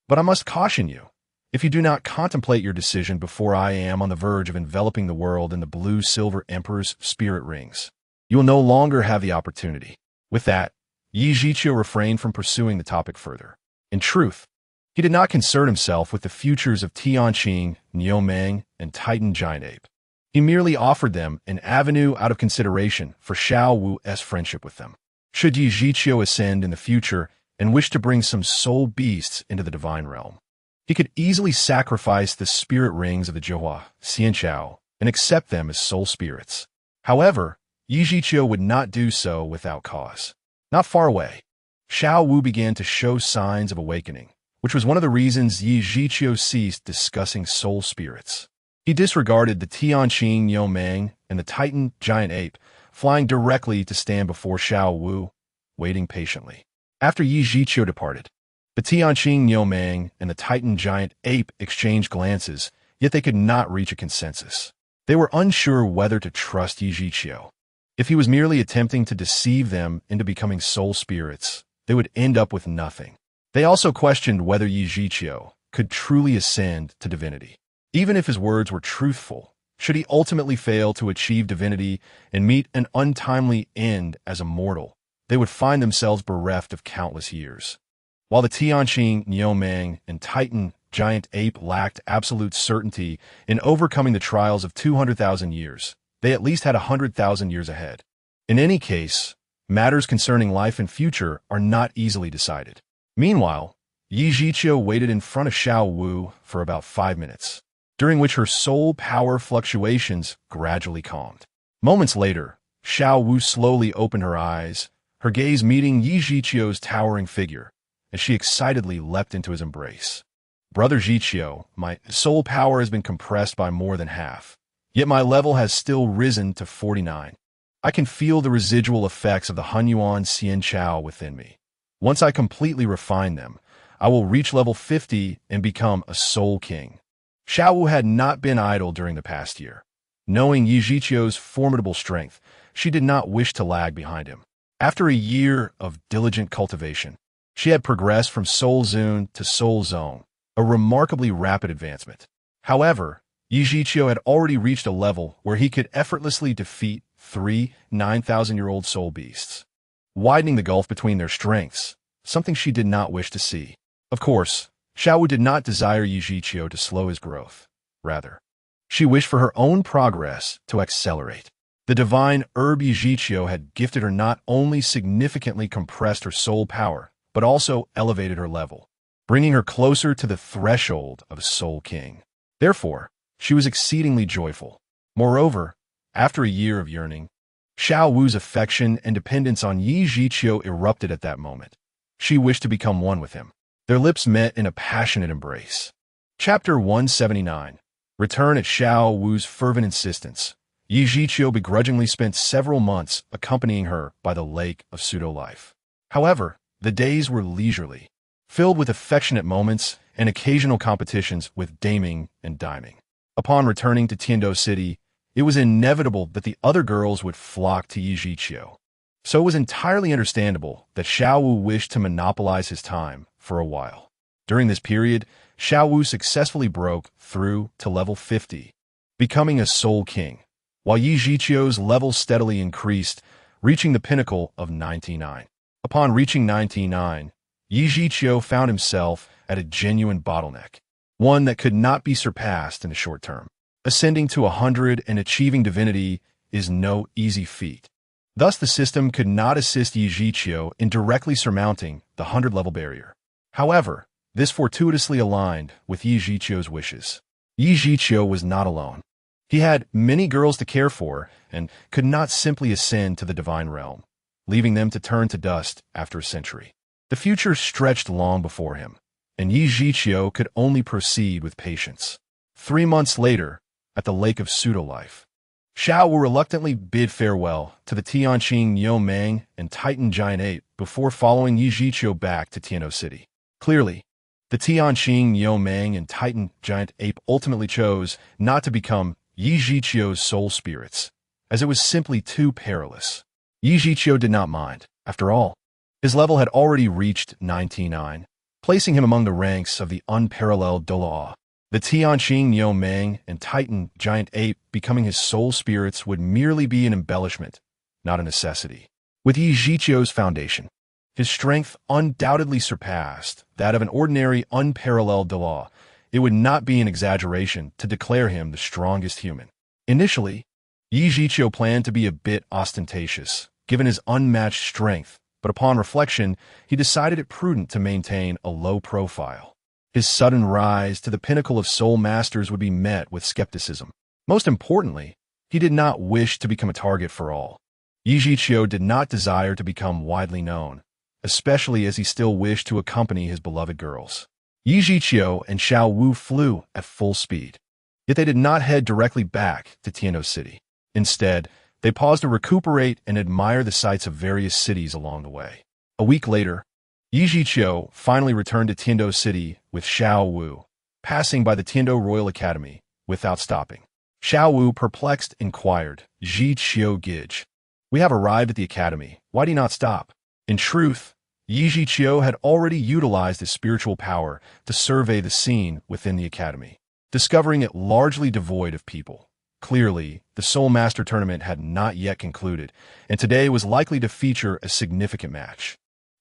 But I must caution you, if you do not contemplate your decision before I am on the verge of enveloping the world in the blue-silver Emperor's spirit rings, you will no longer have the opportunity. With that, Ye Zhiqiu refrained from pursuing the topic further. In truth, he did not concern himself with the futures of Tianqing, Niu Meng, and Titan giant ape. He merely offered them an avenue out of consideration for Xiao Wu's friendship with them. Should Ye Zhiqiu ascend in the future and wish to bring some soul beasts into the divine realm, he could easily sacrifice the spirit rings of the Jihua, Xianqiao, and accept them as soul spirits. However, Ye Zhiqiu would not do so without cause. Not far away, Xiao Wu began to show signs of awakening, which was one of the reasons Ye Zhiqiu ceased discussing soul spirits. He disregarded the Tianqing Niu Meng and the Titan giant ape, flying directly to stand before Xiao Wu, waiting patiently. After Ye Zhiqiu departed, the Tianqing Niu Meng and the Titan giant ape exchanged glances, yet they could not reach a consensus. They were unsure whether to trust Ye Zhiqiu. If he was merely attempting to deceive them into becoming soul spirits, they would end up with nothing. They also questioned whether Ye Zhiqiu could truly ascend to divinity. Even if his words were truthful, should he ultimately fail to achieve divinity and meet an untimely end as a mortal, they would find themselves bereft of countless years. While the Tianqing Niu Meng and Titan giant ape lacked absolute certainty in overcoming the trials of 200,000 years, they at least had 100,000 years ahead. In any case, matters concerning life and future are not easily decided. Meanwhile, Ye Zhiqiu waited in front of Xiao Wu for about 5 minutes, during which her soul power fluctuations gradually calmed. Moments later, Xiao Wu slowly opened her eyes, her gaze meeting Ye Zhiqiu's towering figure, as she excitedly leapt into his embrace. Brother Zhiqiu, my soul power has been compressed by more than half, yet my level has still risen to 49. I can feel the residual effects of the Hongjun Xian Chao within me. Once I completely refine them, I will reach level 50 and become a Soul King. Xiaowu had not been idle during the past year. Knowing Yi Zhiqiu's formidable strength, she did not wish to lag behind him. After a year of diligent cultivation, she had progressed from Soul Zun to Soul Zone, a remarkably rapid advancement. However, Yi Zhiqiu had already reached a level where he could effortlessly defeat 3 9,000-year-old soul beasts, widening the gulf between their strengths, something she did not wish to see. Of course, Xiaowu did not desire Yi Zhiqiu to slow his growth. Rather, she wished for her own progress to accelerate. The divine herb Yi Zhiqiu had gifted her not only significantly compressed her soul power, but also elevated her level, bringing her closer to the threshold of a Soul King. Therefore, she was exceedingly joyful. Moreover, after a year of yearning, Xiaowu's affection and dependence on Yi Zhiqiu erupted at that moment. She wished to become one with him. Their lips met in a passionate embrace. Chapter 179. Return at Xiaowu's fervent insistence. Yi Zhiqiu begrudgingly spent several months accompanying her by the lake of pseudo-life. However, the days were leisurely, filled with affectionate moments and occasional competitions with daming and diming. Upon returning to Tiando City, it was inevitable that the other girls would flock to Yi Zhiqiu. So it was entirely understandable that Xiaowu wished to monopolize his time for a while. During this period, Xiaowu successfully broke through to level 50, becoming a Soul King, while Yi Zhiqiu's level steadily increased, reaching the pinnacle of 99. Upon reaching 99, Yi Zhiqiu found himself at a genuine bottleneck, one that could not be surpassed in the short term. Ascending to 100 and achieving divinity is no easy feat. Thus, the system could not assist Yi Zhiqiu in directly surmounting the 100-level barrier. However, this fortuitously aligned with Yi Zhiqiu's wishes. Yi Zhiqiu was not alone. He had many girls to care for and could not simply ascend to the divine realm, leaving them to turn to dust after a century. The future stretched long before him, and Yi Zhiqiu could only proceed with patience. 3 months later, at the lake of pseudo-life, Xiaowu reluctantly bid farewell to the Tianqing Niu-Meng and Titan Giant Ape before following Yi Zhiqiu back to Tiando City. Clearly, the Tianqing Niu-Meng and Titan Giant Ape ultimately chose not to become Yi Zhiqiu's soul spirits, as it was simply too perilous. Yi Zhiqiu did not mind. After all, his level had already reached 99, placing him among the ranks of the unparalleled Douluo. The Tianqing Niu-Meng and Titan Giant Ape becoming his soul spirits would merely be an embellishment, not a necessity. With Yi Zhiqiu's foundation, his strength undoubtedly surpassed that of an ordinary unparalleled Douluo. It would not be an exaggeration to declare him the strongest human. Initially, Yi Zhiqiu planned to be a bit ostentatious, given his unmatched strength, but upon reflection, he decided it prudent to maintain a low profile. His sudden rise to the pinnacle of soul masters would be met with skepticism. Most importantly, he did not wish to become a target for all. Yi Zhiqiu did not desire to become widely known, especially as he still wished to accompany his beloved girls. Yi Zhiqiu and Xiaowu flew at full speed, yet they did not head directly back to Tiando City. Instead, they paused to recuperate and admire the sights of various cities along the way. A week later, Yi Zhiqiu finally returned to Tiando City with Xiaowu, passing by the Tiando Royal Academy without stopping. Xiaowu, perplexed, inquired, "Zhiqiu Gij, we have arrived at the academy. Why do you not stop?" In truth, Yi Zhiqiu had already utilized his spiritual power to survey the scene within the academy, discovering it largely devoid of people. Clearly, the Soul Master Tournament had not yet concluded, and today was likely to feature a significant match.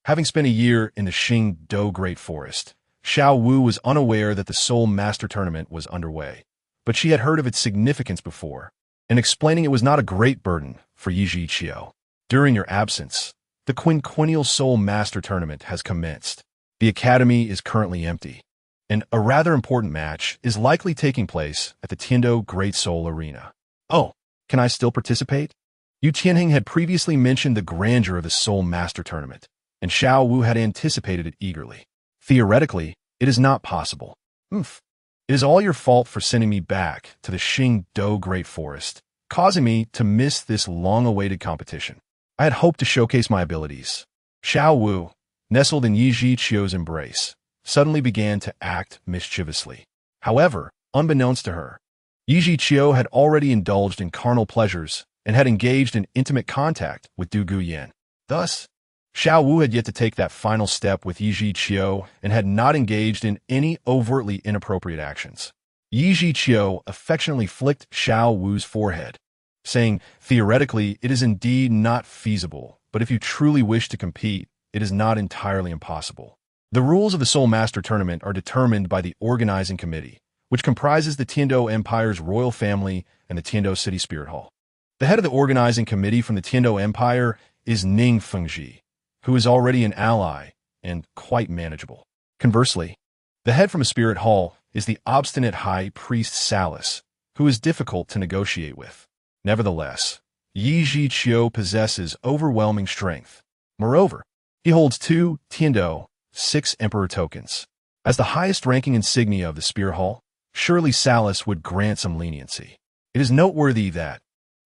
Having spent a year in the Xingdou Great Forest, Xiaowu was unaware that the Soul Master Tournament was underway, but she had heard of its significance before, and explaining it was not a great burden for Yi Zhiqiu. During your absence, the Quinquennial Soul Master Tournament has commenced. The academy is currently empty, and a rather important match is likely taking place at the Tiando Great Soul Arena. Oh, can I still participate? Yu Tianheng had previously mentioned the grandeur of the Soul Master Tournament, and Xiaowu had anticipated it eagerly. Theoretically, it is not possible. It is all your fault for sending me back to the Xingdou Great Forest, causing me to miss this long-awaited competition. I had hoped to showcase my abilities. Xiao Wu, nestled in Yi Zhiqiu's embrace, suddenly began to act mischievously. However, unbeknownst to her, Yi Zhiqiu had already indulged in carnal pleasures and had engaged in intimate contact with Du Guyan. Thus, Xiao Wu had yet to take that final step with Yi Zhiqiu and had not engaged in any overtly inappropriate actions. Yi Zhiqiu affectionately flicked Xiao Wu's forehead, saying, "Theoretically, it is indeed not feasible, but if you truly wish to compete, it is not entirely impossible." The rules of the Soul Master Tournament are determined by the organizing committee, which comprises the Tiando Empire's royal family and the Tiando City Spirit Hall. The head of the organizing committee from the Tiando Empire is Ning Fengji, who is already an ally and quite manageable. Conversely, the head from a Spirit Hall is the obstinate High Priest Salus, who is difficult to negotiate with. Nevertheless, Yi Zhiqiu possesses overwhelming strength. Moreover, he holds 2 Tiando 6 Emperor tokens. As the highest-ranking insignia of the Spirit Hall, surely Salus would grant some leniency. It is noteworthy that,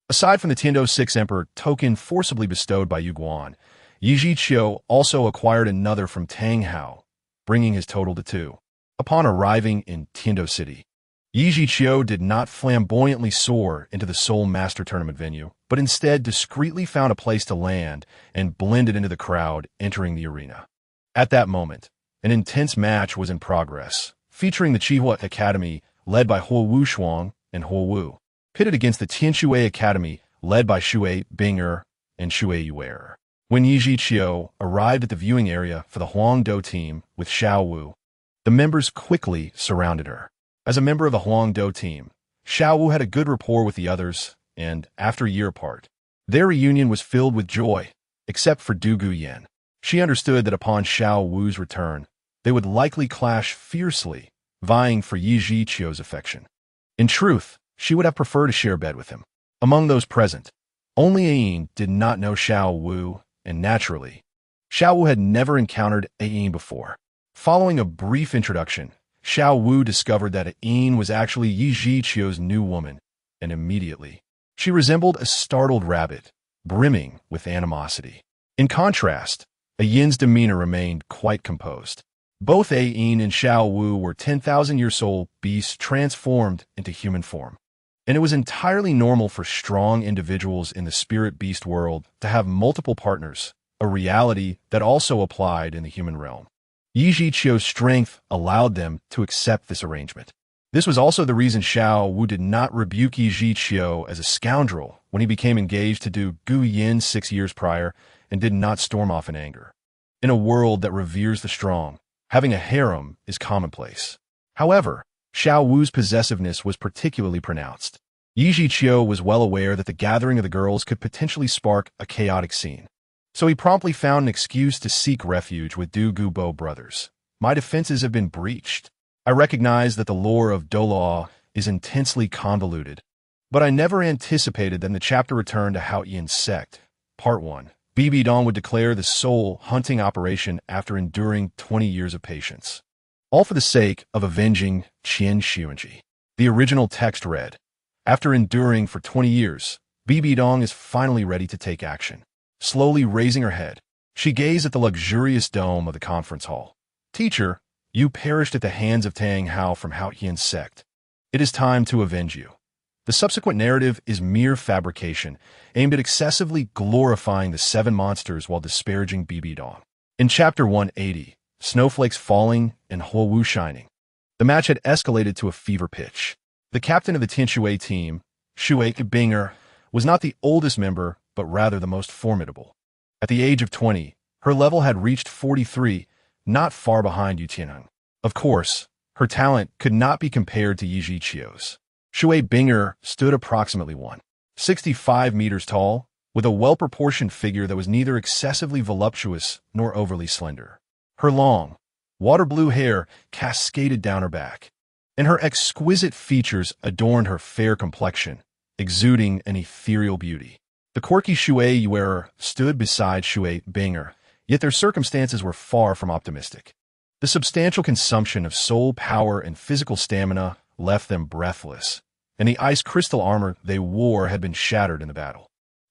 aside from the Tiando 6 Emperor token forcibly bestowed by Yu Guan, Yi Zhiqiu also acquired another from Tang Hao, bringing his total to 2. Upon arriving in Tiando City, Yi Zhiqiu did not flamboyantly soar into the Soul Master Tournament venue, but instead discreetly found a place to land and blended into the crowd entering the arena. At that moment, an intense match was in progress, featuring the Qihua Academy, led by Huo Wushuang and Huo Wu, pitted against the Tianshui Academy, led by Shui Binger and Shui Yuer. When Yi Zhiqiu arrived at the viewing area for the Huangdou team with Xiao Wu, the members quickly surrounded her. As a member of the Huangdou team, Xiao Wu had a good rapport with the others, and after a year apart, their reunion was filled with joy, except for Du Guyan. She understood that upon Xiao Wu's return, they would likely clash fiercely, vying for Yi Zhiqiu's affection. In truth, she would have preferred to share a bed with him. Among those present, only Ayin did not know Xiao Wu, and naturally, Xiao Wu had never encountered Ayin before. Following a brief introduction, Xiao Wu discovered that Ayin was actually Yi Zhiqiu's new woman, and immediately, she resembled a startled rabbit, brimming with animosity. In contrast, Ayin's demeanor remained quite composed. Both Ayin and Xiao Wu were 10,000-year-old beasts transformed into human form, and it was entirely normal for strong individuals in the spirit beast world to have multiple partners, a reality that also applied in the human realm. Yi Zhiqiu's strength allowed them to accept this arrangement. This was also the reason Xiao Wu did not rebuke Yi Zhiqiu as a scoundrel when he became engaged to Du Guyan 6 years prior and did not storm off in anger. In a world that reveres the strong, having a harem is commonplace. However, Xiao Wu's possessiveness was particularly pronounced. Yi Zhiqiu was well aware that the gathering of the girls could potentially spark a chaotic scene, so he promptly found an excuse to seek refuge with Du Gubo brothers. "My defenses have been breached. I recognize that the lore of Douluo is intensely convoluted, but I never anticipated that in the chapter Return to Haotian's Sect, Part 1, Bibi Dong would declare the soul hunting operation after enduring 20 years of patience, all for the sake of avenging Qian Xuanji." The original text read, "After enduring for 20 years, Bibi Dong is finally ready to take action." Slowly raising her head, she gazed at the luxurious dome of the conference hall. "Teacher, you perished at the hands of Tang Hao from Haotian's sect. It is time to avenge you." The subsequent narrative is mere fabrication, aimed at excessively glorifying the 7 monsters while disparaging Bibi Dong. In Chapter 180, Snowflakes Falling and Huo Wu Shining, the match had escalated to a fever pitch. The captain of the Tianshui team, Shui Binger, was not the oldest member, but rather the most formidable. At the age of 20, her level had reached 43, not far behind Yu Tianheng. Of course, her talent could not be compared to Yi Zhiqiu's. Shui Binger stood approximately 165 meters tall, with a well-proportioned figure that was neither excessively voluptuous nor overly slender. Her long, water-blue hair cascaded down her back, and her exquisite features adorned her fair complexion, exuding an ethereal beauty. The quirky Shui Yuer stood beside Shui Binger, yet their circumstances were far from optimistic. The substantial consumption of soul power and physical stamina left them breathless, and the ice crystal armor they wore had been shattered in the battle.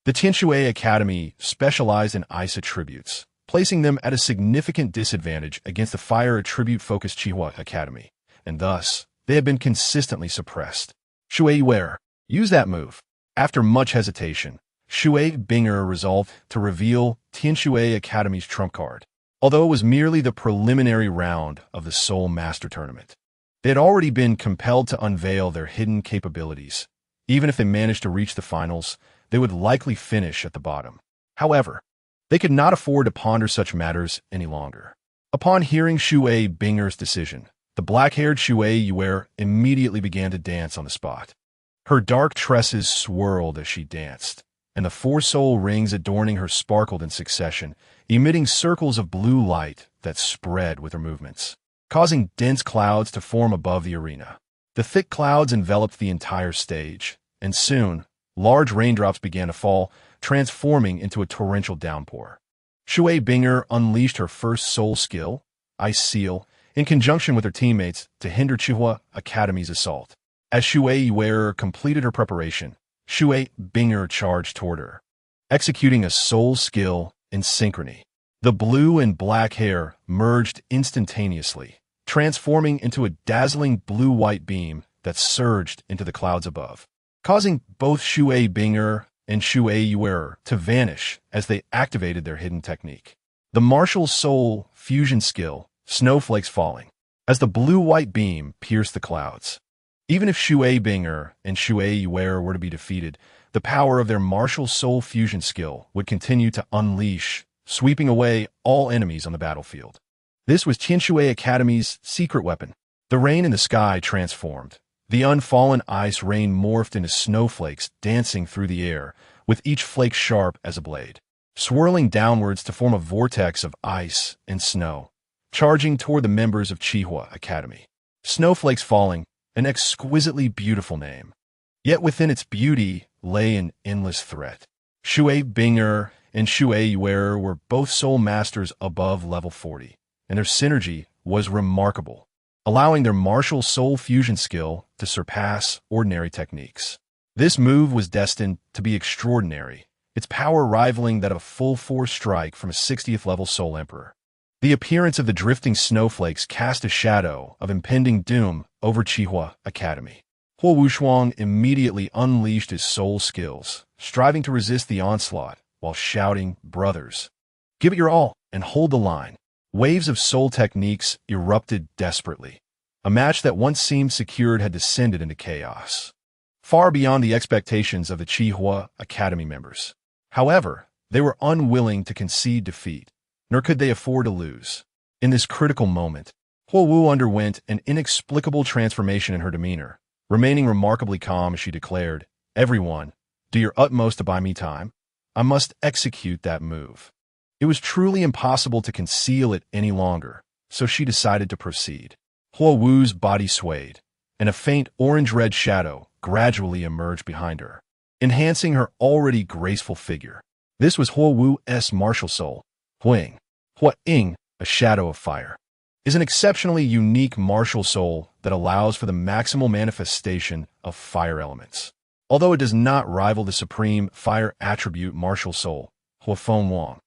The Tianshui Academy specialized in ice attributes, placing them at a significant disadvantage against the fire attribute-focused Qihua Academy, and thus, they had been consistently suppressed. Shui Yuer, use that move. After much hesitation, Shui Binger resolved to reveal Tianshui Academy's trump card. Although it was merely the preliminary round of the Soul Master Tournament, they had already been compelled to unveil their hidden capabilities. Even if they managed to reach the finals, they would likely finish at the bottom. However, they could not afford to ponder such matters any longer. Upon hearing Shui Binger's decision, the black-haired Shui Yuer immediately began to dance on the spot. Her dark tresses swirled as she danced, and the 4 soul rings adorning her sparkled in succession, emitting circles of blue light that spread with her movements, causing dense clouds to form above the arena. The thick clouds enveloped the entire stage, and soon, large raindrops began to fall, transforming into a torrential downpour. Shui Binger unleashed her first soul skill, Ice Seal, in conjunction with her teammates to hinder Qihua Academy's assault. As Shui Yuer completed her preparation, Shui Binger charged toward her, executing a soul skill in synchrony. The blue and black hair merged instantaneously, transforming into a dazzling blue-white beam that surged into the clouds above, causing both Shui Binger and Shui Yuer to vanish as they activated their hidden technique. The martial soul fusion skill, Snowflakes Falling, as the blue-white beam pierced the clouds. Even if Shui Binger and Shui Yuer were to be defeated, the power of their martial soul fusion skill would continue to unleash, sweeping away all enemies on the battlefield. This was Tianshui Academy's secret weapon. The rain in the sky transformed. The unfallen ice rain morphed into snowflakes dancing through the air, with each flake sharp as a blade, swirling downwards to form a vortex of ice and snow, charging toward the members of Qihua Academy. Snowflakes Falling, an exquisitely beautiful name. Yet within its beauty lay an endless threat. Shui Binger and Shui Yuer were both soul masters above level 40, and their synergy was remarkable, allowing their martial soul fusion skill to surpass ordinary techniques. This move was destined to be extraordinary, its power rivaling that of a full-force strike from a 60th level Soul Emperor. The appearance of the drifting snowflakes cast a shadow of impending doom over Qihua Academy. Huo Wushuang immediately unleashed his soul skills, striving to resist the onslaught while shouting, "Brothers, give it your all and hold the line." Waves of soul techniques erupted desperately. A match that once seemed secured had descended into chaos, far beyond the expectations of the Qihua Academy members. However, they were unwilling to concede defeat, nor could they afford to lose. In this critical moment, Huo Wu underwent an inexplicable transformation in her demeanor, remaining remarkably calm as she declared, "Everyone, do your utmost to buy me time. I must execute that move." It was truly impossible to conceal it any longer, so she decided to proceed. Huo Wu's body swayed, and a faint orange-red shadow gradually emerged behind her, enhancing her already graceful figure. This was Huo Wu's martial soul, Huing. Hua Ying, a shadow of fire, is an exceptionally unique martial soul that allows for the maximal manifestation of fire elements. Although it does not rival the supreme fire attribute martial soul, Hua Feng Wang,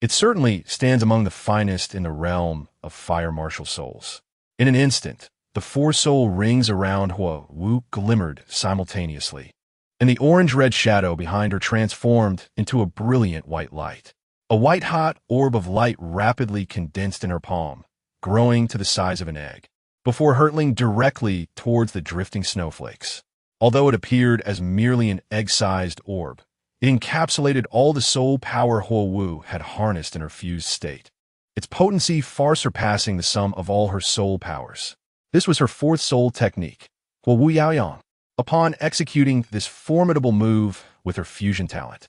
it certainly stands among the finest in the realm of fire martial souls. In an instant, the 4 soul rings around Huo Wu glimmered simultaneously, and the orange-red shadow behind her transformed into a brilliant white light. A white-hot orb of light rapidly condensed in her palm, growing to the size of an egg, before hurtling directly towards the drifting snowflakes. Although it appeared as merely an egg-sized orb, it encapsulated all the soul power Huo Wu had harnessed in her fused state, its potency far surpassing the sum of all her soul powers. This was her 4th soul technique, Huo Wu Yaoyang. Upon executing this formidable move with her fusion talent,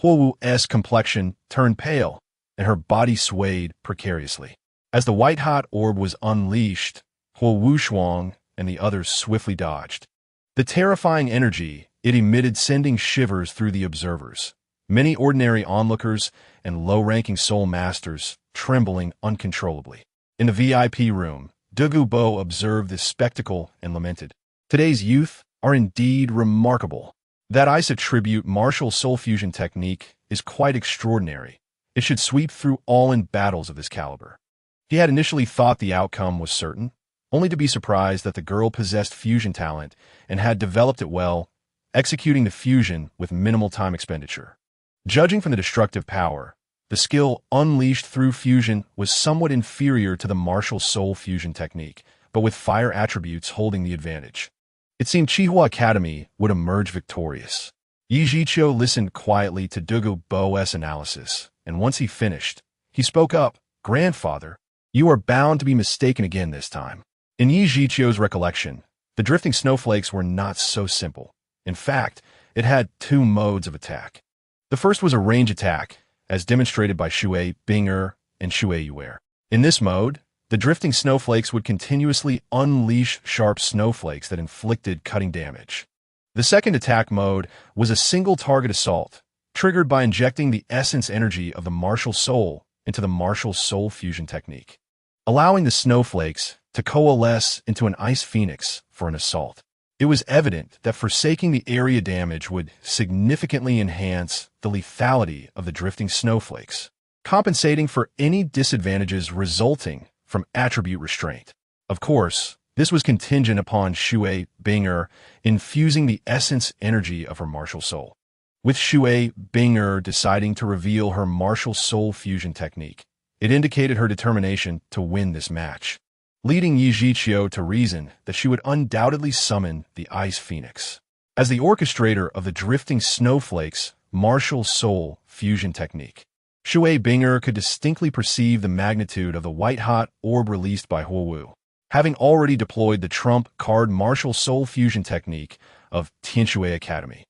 Huo Wu's complexion turned pale, and her body swayed precariously. As the white-hot orb was unleashed, Huo Wushuang and the others swiftly dodged. The terrifying energy it emitted sending shivers through the observers, many ordinary onlookers and low-ranking soul masters trembling uncontrollably. In the VIP room, Dugu Bo observed this spectacle and lamented, "Today's youth are indeed remarkable. That ice attribute martial soul fusion technique is quite extraordinary. It should sweep through all in battles of this caliber. He had initially thought the outcome was certain, only to be surprised that the girl possessed fusion talent and had developed it well, executing the fusion with minimal time expenditure. Judging from the destructive power, the skill unleashed through fusion was somewhat inferior to the martial soul fusion technique, but with fire attributes holding the advantage. It seemed Chihua Academy would emerge victorious. Yi Jiqiu listened quietly to Douluo's analysis, and once he finished, he spoke up, "Grandfather, you are bound to be mistaken again this time." In Yi Jiqiu's recollection, the drifting snowflakes were not so simple. In fact, it had two modes of attack. The first was a range attack, as demonstrated by Shui Binger and Shui Yuer. In this mode, the drifting snowflakes would continuously unleash sharp snowflakes that inflicted cutting damage. The second attack mode was a single target assault, triggered by injecting the essence energy of the martial soul into the martial soul fusion technique, allowing the snowflakes to coalesce into an ice phoenix for an assault. It was evident that forsaking the area damage would significantly enhance the lethality of the drifting snowflakes, compensating for any disadvantages resulting from attribute restraint. Of course, this was contingent upon Shui Binger infusing the essence energy of her martial soul. With Shui Binger deciding to reveal her martial soul fusion technique, it indicated her determination to win this match, leading Yi Jiqiu to reason that she would undoubtedly summon the Ice Phoenix. As the orchestrator of the drifting snowflakes martial soul fusion technique, Shui Binger could distinctly perceive the magnitude of the white-hot orb released by Huowu, having already deployed the trump card martial soul fusion technique of Tianshui Academy.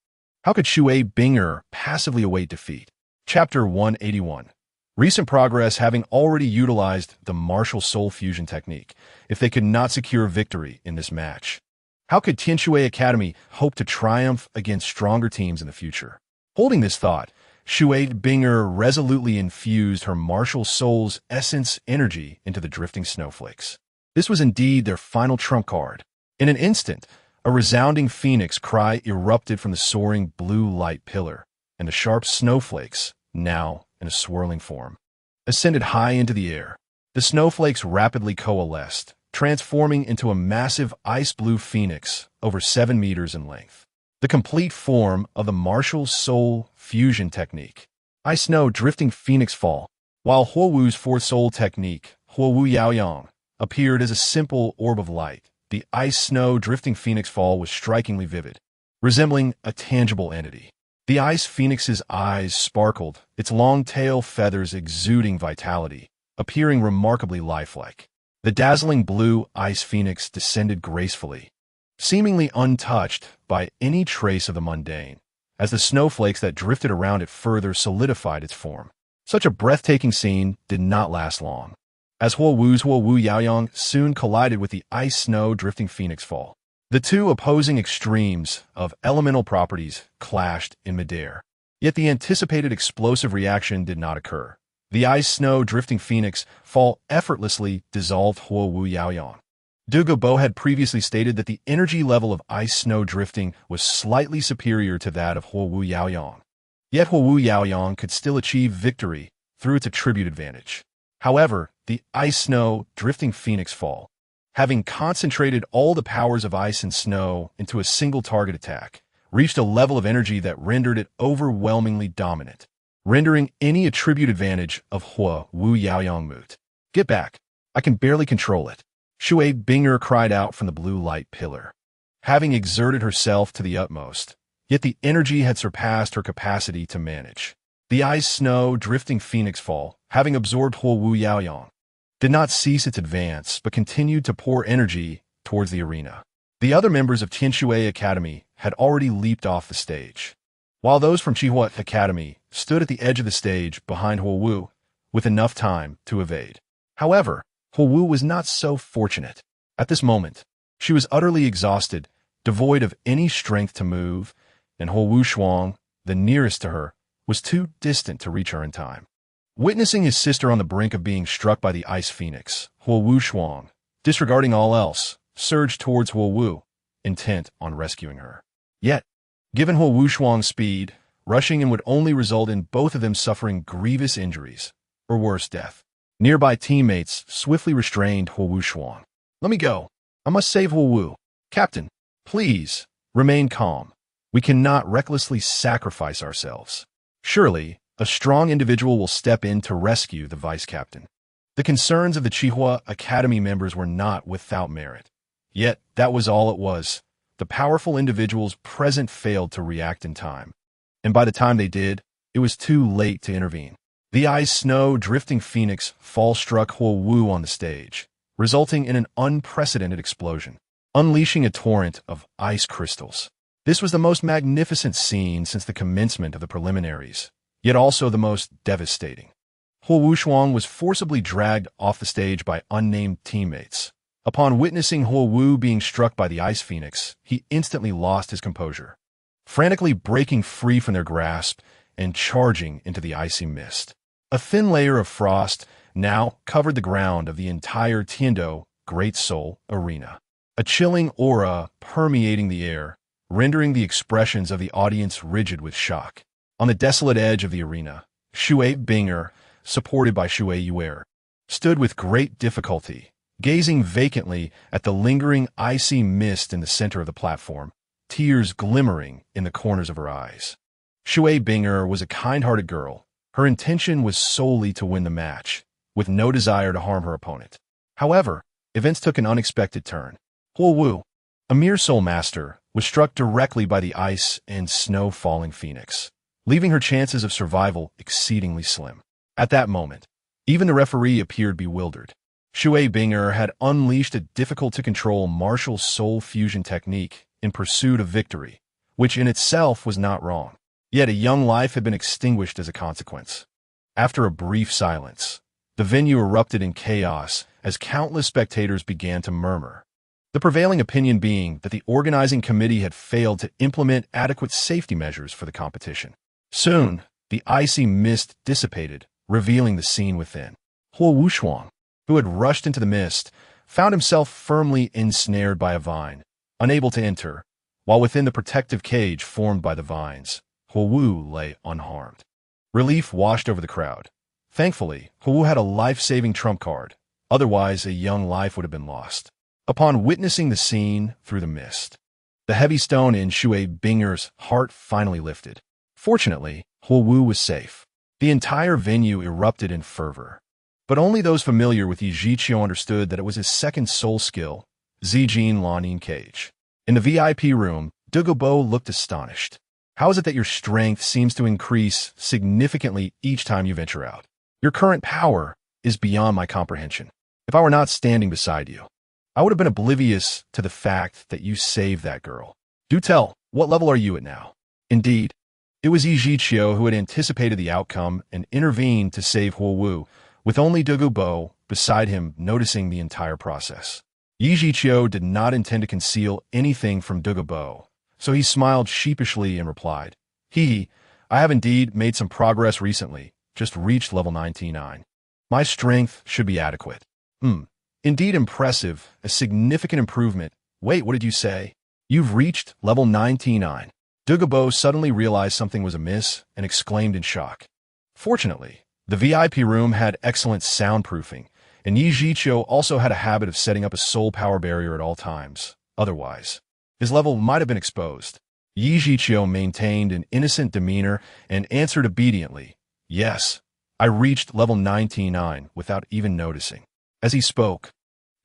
How could Shui Binger passively await defeat? Chapter 181. Recent progress having already utilized the martial soul fusion technique, if they could not secure victory in this match. How could Tianshui Academy hope to triumph against stronger teams in the future? Holding this thought, Shui Binger resolutely infused her martial soul's essence energy into the drifting snowflakes. This was indeed their final trump card. In an instant, a resounding phoenix cry erupted from the soaring blue light pillar, and the sharp snowflakes, now in a swirling form, ascended high into the air. The snowflakes rapidly coalesced, transforming into a massive ice-blue phoenix over 7 meters in length. The complete form of the martial soul fusion technique. Ice Snow Drifting Phoenix Fall. While Huowu's fourth soul technique, Huowu Yaoyang, appeared as a simple orb of light, the Ice Snow Drifting Phoenix Fall was strikingly vivid, resembling a tangible entity. The Ice Phoenix's eyes sparkled, its long tail feathers exuding vitality, appearing remarkably lifelike. The dazzling blue Ice Phoenix descended gracefully, seemingly untouched by any trace of the mundane, as the snowflakes that drifted around it further solidified its form. Such a breathtaking scene did not last long, as Huowu's Huowu Yaoyang soon collided with the Ice Snow Drifting Phoenix Fall. The two opposing extremes of elemental properties clashed in midair, yet the anticipated explosive reaction did not occur. The Ice Snow Drifting Phoenix Fall effortlessly dissolved Huowu Yaoyang. Douluo had previously stated that the energy level of Ice Snow Drifting was slightly superior to that of Huowu Yaoyang. Yet Huowu Yaoyang could still achieve victory through its attribute advantage. However, the Ice Snow Drifting Phoenix Fall, having concentrated all the powers of ice and snow into a single target attack, reached a level of energy that rendered it overwhelmingly dominant, rendering any attribute advantage of Huowu Yaoyang moot. "Get back. I can barely control it," Shui Binger cried out from the blue light pillar. Having exerted herself to the utmost, yet the energy had surpassed her capacity to manage. The Ice Snow Drifting Phoenix Fall, having absorbed Huowu Yaoyang, did not cease its advance but continued to pour energy towards the arena. The other members of Tianshui Academy had already leaped off the stage, while those from Chihua Academy stood at the edge of the stage behind Huowu with enough time to evade. However, Huowu was not so fortunate. At this moment, she was utterly exhausted, devoid of any strength to move, and Huowu Shuang, the nearest to her, was too distant to reach her in time. Witnessing his sister on the brink of being struck by the Ice Phoenix, Huowu Shuang, disregarding all else, surged towards Huowu, intent on rescuing her. Yet, given Huo Wushuang's speed, rushing in would only result in both of them suffering grievous injuries, or worse, death. Nearby teammates swiftly restrained Huo Wushuang. "Let me go. I must save Huo Wu. Captain, please, remain calm. We cannot recklessly sacrifice ourselves. Surely, a strong individual will step in to rescue the vice captain." The concerns of the Chihua Academy members were not without merit. Yet, that was all it was. The powerful individuals present failed to react in time. And by the time they did, it was too late to intervene. The ice snow drifting phoenix fall struck Huo Wu on the stage, resulting in an unprecedented explosion, unleashing a torrent of ice crystals. This was the most magnificent scene since the commencement of the preliminaries, yet also the most devastating. Huo Wushuang was forcibly dragged off the stage by unnamed teammates. Upon witnessing Huo Wu being struck by the ice phoenix, he instantly lost his composure, frantically breaking free from their grasp and charging into the icy mist. A thin layer of frost now covered the ground of the entire Tiando Great Soul Arena, a chilling aura permeating the air, rendering the expressions of the audience rigid with shock. On the desolate edge of the arena, Shui Binger, supported by Shui Yuer, stood with great difficulty, gazing vacantly at the lingering icy mist in the center of the platform, tears glimmering in the corners of her eyes. Shui Binger was a kind-hearted girl. Her intention was solely to win the match, with no desire to harm her opponent. However, events took an unexpected turn. Huo Wu, a mere soul master, was struck directly by the ice and snow-falling phoenix, leaving her chances of survival exceedingly slim. At that moment, even the referee appeared bewildered. Shui Binger had unleashed a difficult-to-control martial soul fusion technique in pursuit of victory, which in itself was not wrong. Yet a young life had been extinguished as a consequence. After a brief silence, the venue erupted in chaos as countless spectators began to murmur, the prevailing opinion being that the organizing committee had failed to implement adequate safety measures for the competition. Soon, the icy mist dissipated, revealing the scene within. Huo Wushuang, who had rushed into the mist, found himself firmly ensnared by a vine, unable to enter, while within the protective cage formed by the vines, Huo Wu lay unharmed. Relief washed over the crowd. Thankfully, Huo Wu had a life-saving trump card, otherwise a young life would have been lost. Upon witnessing the scene through the mist, the heavy stone in Shui Binger's heart finally lifted. Fortunately, Huo Wu was safe. The entire venue erupted in fervor. But only those familiar with Yi Zhiqiu understood that it was his second soul skill, Zijin Lanin Cage. In the VIP room, Douluo looked astonished. "How is it that your strength seems to increase significantly each time you venture out? Your current power is beyond my comprehension. If I were not standing beside you, I would have been oblivious to the fact that you saved that girl. Do tell, what level are you at now?" Indeed, it was Yi Zhiqiu who had anticipated the outcome and intervened to save Huo Wu, with only Douluo beside him noticing the entire process. Yi Zhiqiu did not intend to conceal anything from Douluo, so he smiled sheepishly and replied, I have indeed made some progress recently, just reached level 99. My strength should be adequate." Indeed impressive, a significant improvement. Wait, what did you say? You've reached level 99. Douluo suddenly realized something was amiss and exclaimed in shock. Fortunately, the VIP room had excellent soundproofing, and Yi Zhiqiu also had a habit of setting up a soul power barrier at all times. Otherwise, his level might have been exposed. Yi Zhiqiu maintained an innocent demeanor and answered obediently, "Yes, I reached level 99 without even noticing." As he spoke,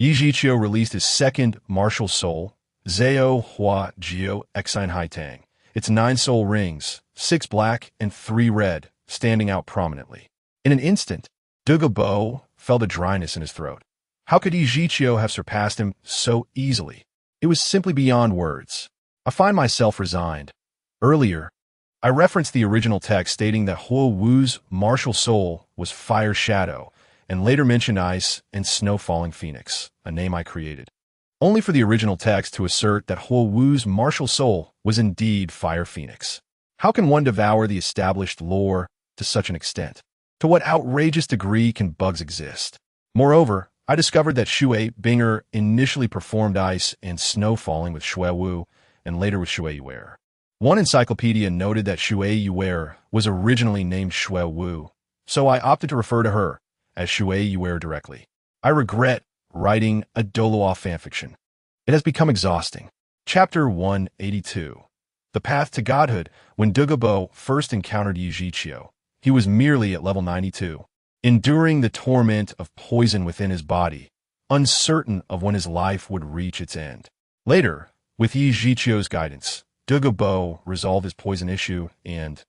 Yi Zhiqiu released his second martial soul, Zhao Hua Jiu Exine Haitang. Its 9 soul rings, 6 black and 3 red, standing out prominently. In an instant, Douluo felt a dryness in his throat. How could Yi Zhiqiu have surpassed him so easily? It was simply beyond words. I find myself resigned. Earlier, I referenced the original text stating that Huo Wu's martial soul was Fire Shadow, and later mentioned Ice and Snow Falling Phoenix, a name I created, only for the original text to assert that Huo Wu's martial soul was indeed Fire Phoenix. How can one devour the established lore to such an extent? To what outrageous degree can bugs exist? Moreover, I discovered that Shui Binger initially performed ice and snow falling with Shui Wu and later with Shui Yuer. One encyclopedia noted that Shui Yuer was originally named Shui Wu, so I opted to refer to her as Shui Yuer directly. I regret writing a Douluo fanfiction. It has become exhausting. Chapter 182. The Path to Godhood. When Douluo first encountered Yi Zhiqiu, he was merely at level 92, enduring the torment of poison within his body, uncertain of when his life would reach its end. Later, with Yi Zhiqiu's guidance, Douluo resolved his poison issue and,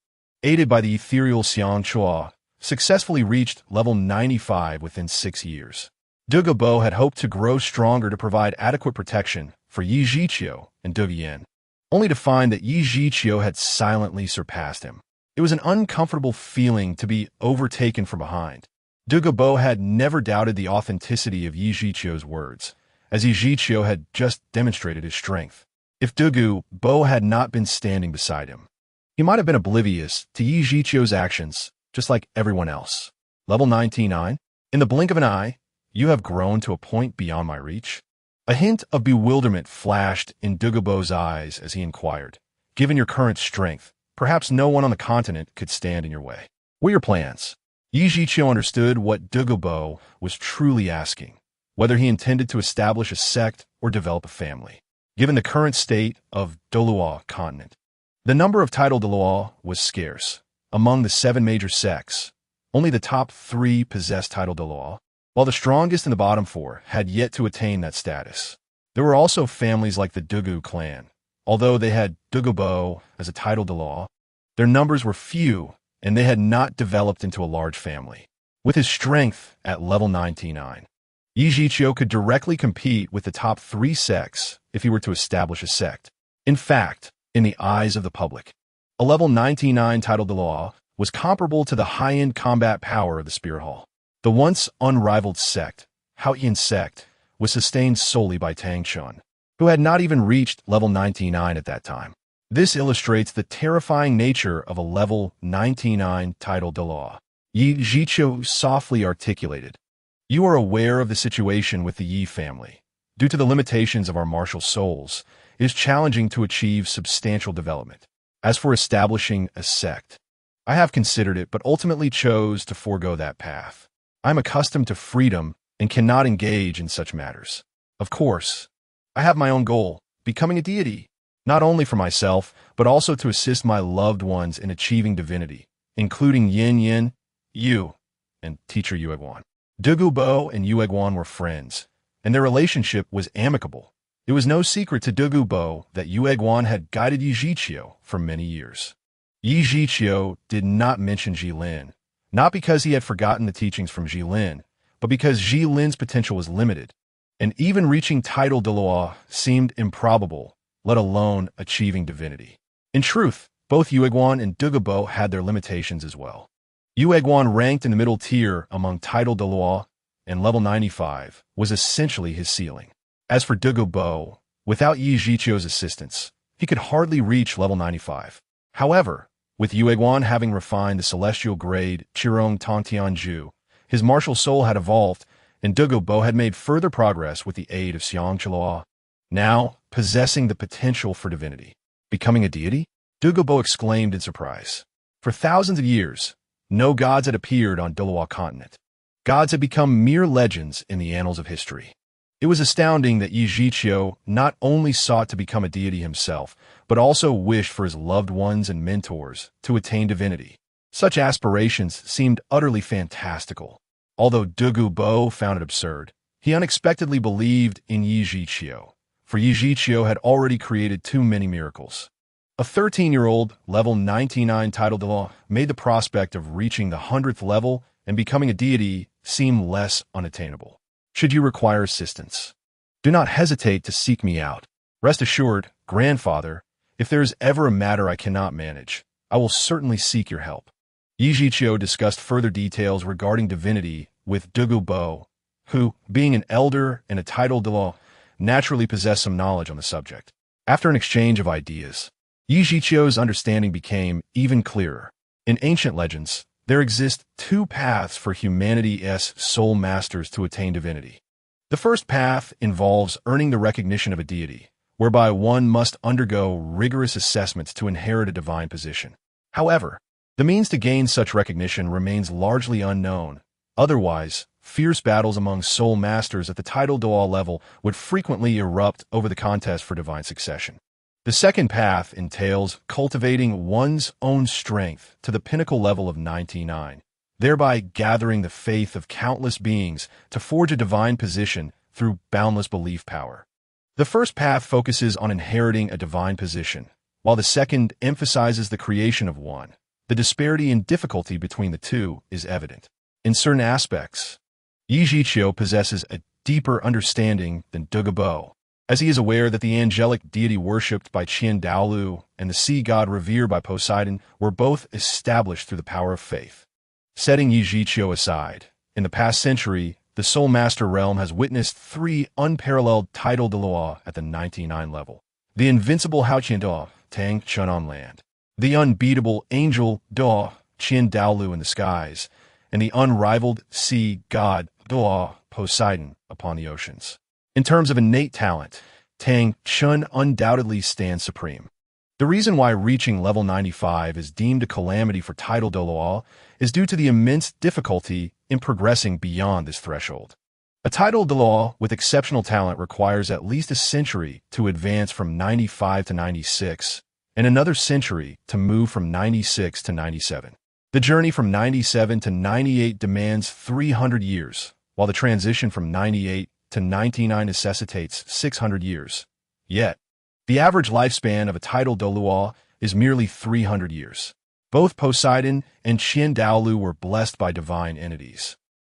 aided by the ethereal Xiang Chua, successfully reached level 95 within 6 years. Douluo had hoped to grow stronger to provide adequate protection for Yi Zhiqiu and Douluo, only to find that Yi Zhiqiu had silently surpassed him. It was an uncomfortable feeling to be overtaken from behind. Douluo had never doubted the authenticity of Yi Zhiqiu's words, as Yi Zhiqiu had just demonstrated his strength. If Douluo had not been standing beside him, he might have been oblivious to Yi Zhiqiu's actions, just like everyone else. Level 99. In the blink of an eye, you have grown to a point beyond my reach. A hint of bewilderment flashed in Douluo's eyes as he inquired, given your current strength, perhaps no one on the continent could stand in your way. What are your plans? Yi Zhiqiu understood what Douluo was truly asking, whether he intended to establish a sect or develop a family. Given the current state of Douluo continent, the number of title Douluo was scarce. Among the 7 major sects, only the top 3 possessed title Douluo, while the strongest in the bottom 4 had yet to attain that status. There were also families like the Douluo clan. Although they had Douluo as a title Douluo, their numbers were few and they had not developed into a large family. With his strength at level 99, Yi Zhiqiu could directly compete with the top 3 sects if he were to establish a sect. In fact, in the eyes of the public, a level 99 title Douluo was comparable to the high-end combat power of the Spirit Hall. The once unrivaled sect, Haoyin sect, was sustained solely by Tang Chun, who had not even reached level 99 at that time. This illustrates the terrifying nature of a level 99 title Douluo. Yi Zhiqiu softly articulated, "You are aware of the situation with the Yi family. Due to the limitations of our martial souls, it is challenging to achieve substantial development. As for establishing a sect, I have considered it but ultimately chose to forego that path. I am accustomed to freedom and cannot engage in such matters. Of course, I have my own goal, becoming a deity, not only for myself, but also to assist my loved ones in achieving divinity, including Yin Yin, Yu, and teacher Yueguan." Douluo and Yueguan were friends, and their relationship was amicable. It was no secret to Douluo that Yueguan had guided Yi Zhiqiu for many years. Yi Zhiqiu did not mention Jilin, not because he had forgotten the teachings from Jilin, but because Jilin's potential was limited, and even reaching title Douluo seemed improbable, let alone achieving divinity. In truth, both Yueguan and Douluo had their limitations as well. Yueguan ranked in the middle tier among title Douluo, and level 95 was essentially his ceiling. As for Douluo, without Yi Zhiqiu's assistance, he could hardly reach level 95. However, with Yueguan having refined the celestial grade Qirong Tongtianju, his martial soul had evolved, and Douluo had made further progress with the aid of Xiang Chua, now possessing the potential for divinity. Becoming a deity? Douluo exclaimed in surprise. For thousands of years, no gods had appeared on Douluo continent. Gods had become mere legends in the annals of history. It was astounding that Yi Zhiqiu not only sought to become a deity himself, but also wished for his loved ones and mentors to attain divinity. Such aspirations seemed utterly fantastical. Although Douluo found it absurd, he unexpectedly believed in Yi Zhiqiu, for Yi Zhiqiu had already created too many miracles. A 13-year-old, level 99 title Douluo made the prospect of reaching the 100th level and becoming a deity seem less unattainable. Should you require assistance, do not hesitate to seek me out. Rest assured, grandfather, if there is ever a matter I cannot manage, I will certainly seek your help." Yi Zhiqiu discussed further details regarding divinity with Douluo, who, being an elder and a title Douluo, naturally possessed some knowledge on the subject. After an exchange of ideas, Yi Zhiqiu's understanding became even clearer. In ancient legends, there exist 2 paths for humanity's soul masters to attain divinity. The first path involves earning the recognition of a deity, whereby one must undergo rigorous assessments to inherit a divine position. However, the means to gain such recognition remains largely unknown. Otherwise, fierce battles among soul masters at the title Douluo level would frequently erupt over the contest for divine succession. The second path entails cultivating one's own strength to the pinnacle level of 99, thereby gathering the faith of countless beings to forge a divine position through boundless belief power. The first path focuses on inheriting a divine position, while the second emphasizes the creation of one. The disparity in difficulty between the two is evident. In certain aspects, Yi Zhiqiu possesses a deeper understanding than Douluo, as he is aware that the angelic deity worshipped by Douluo and the sea god revered by Poseidon were both established through the power of faith. Setting Yi Zhiqiu aside, in the past century, the Soul Master realm has witnessed 3 unparalleled title Douluo at the 99 level. The invincible Hongjun Douluo, Tang Chun on land, the unbeatable angel Douluo, Douluo in the skies, and the unrivaled sea god Douluo, Poseidon, upon the oceans. In terms of innate talent, Tang Chun undoubtedly stands supreme. The reason why reaching level 95 is deemed a calamity for title Douluo is due to the immense difficulty in progressing beyond this threshold. A title Douluo with exceptional talent requires at least a century to advance from 95 to 96, and another century to move from 96 to 97. The journey from 97 to 98 demands 300 years, while the transition from 98 to 99 necessitates 600 years. Yet, the average lifespan of a title Douluo is merely 300 years. Both Poseidon and Douluo were blessed by divine entities,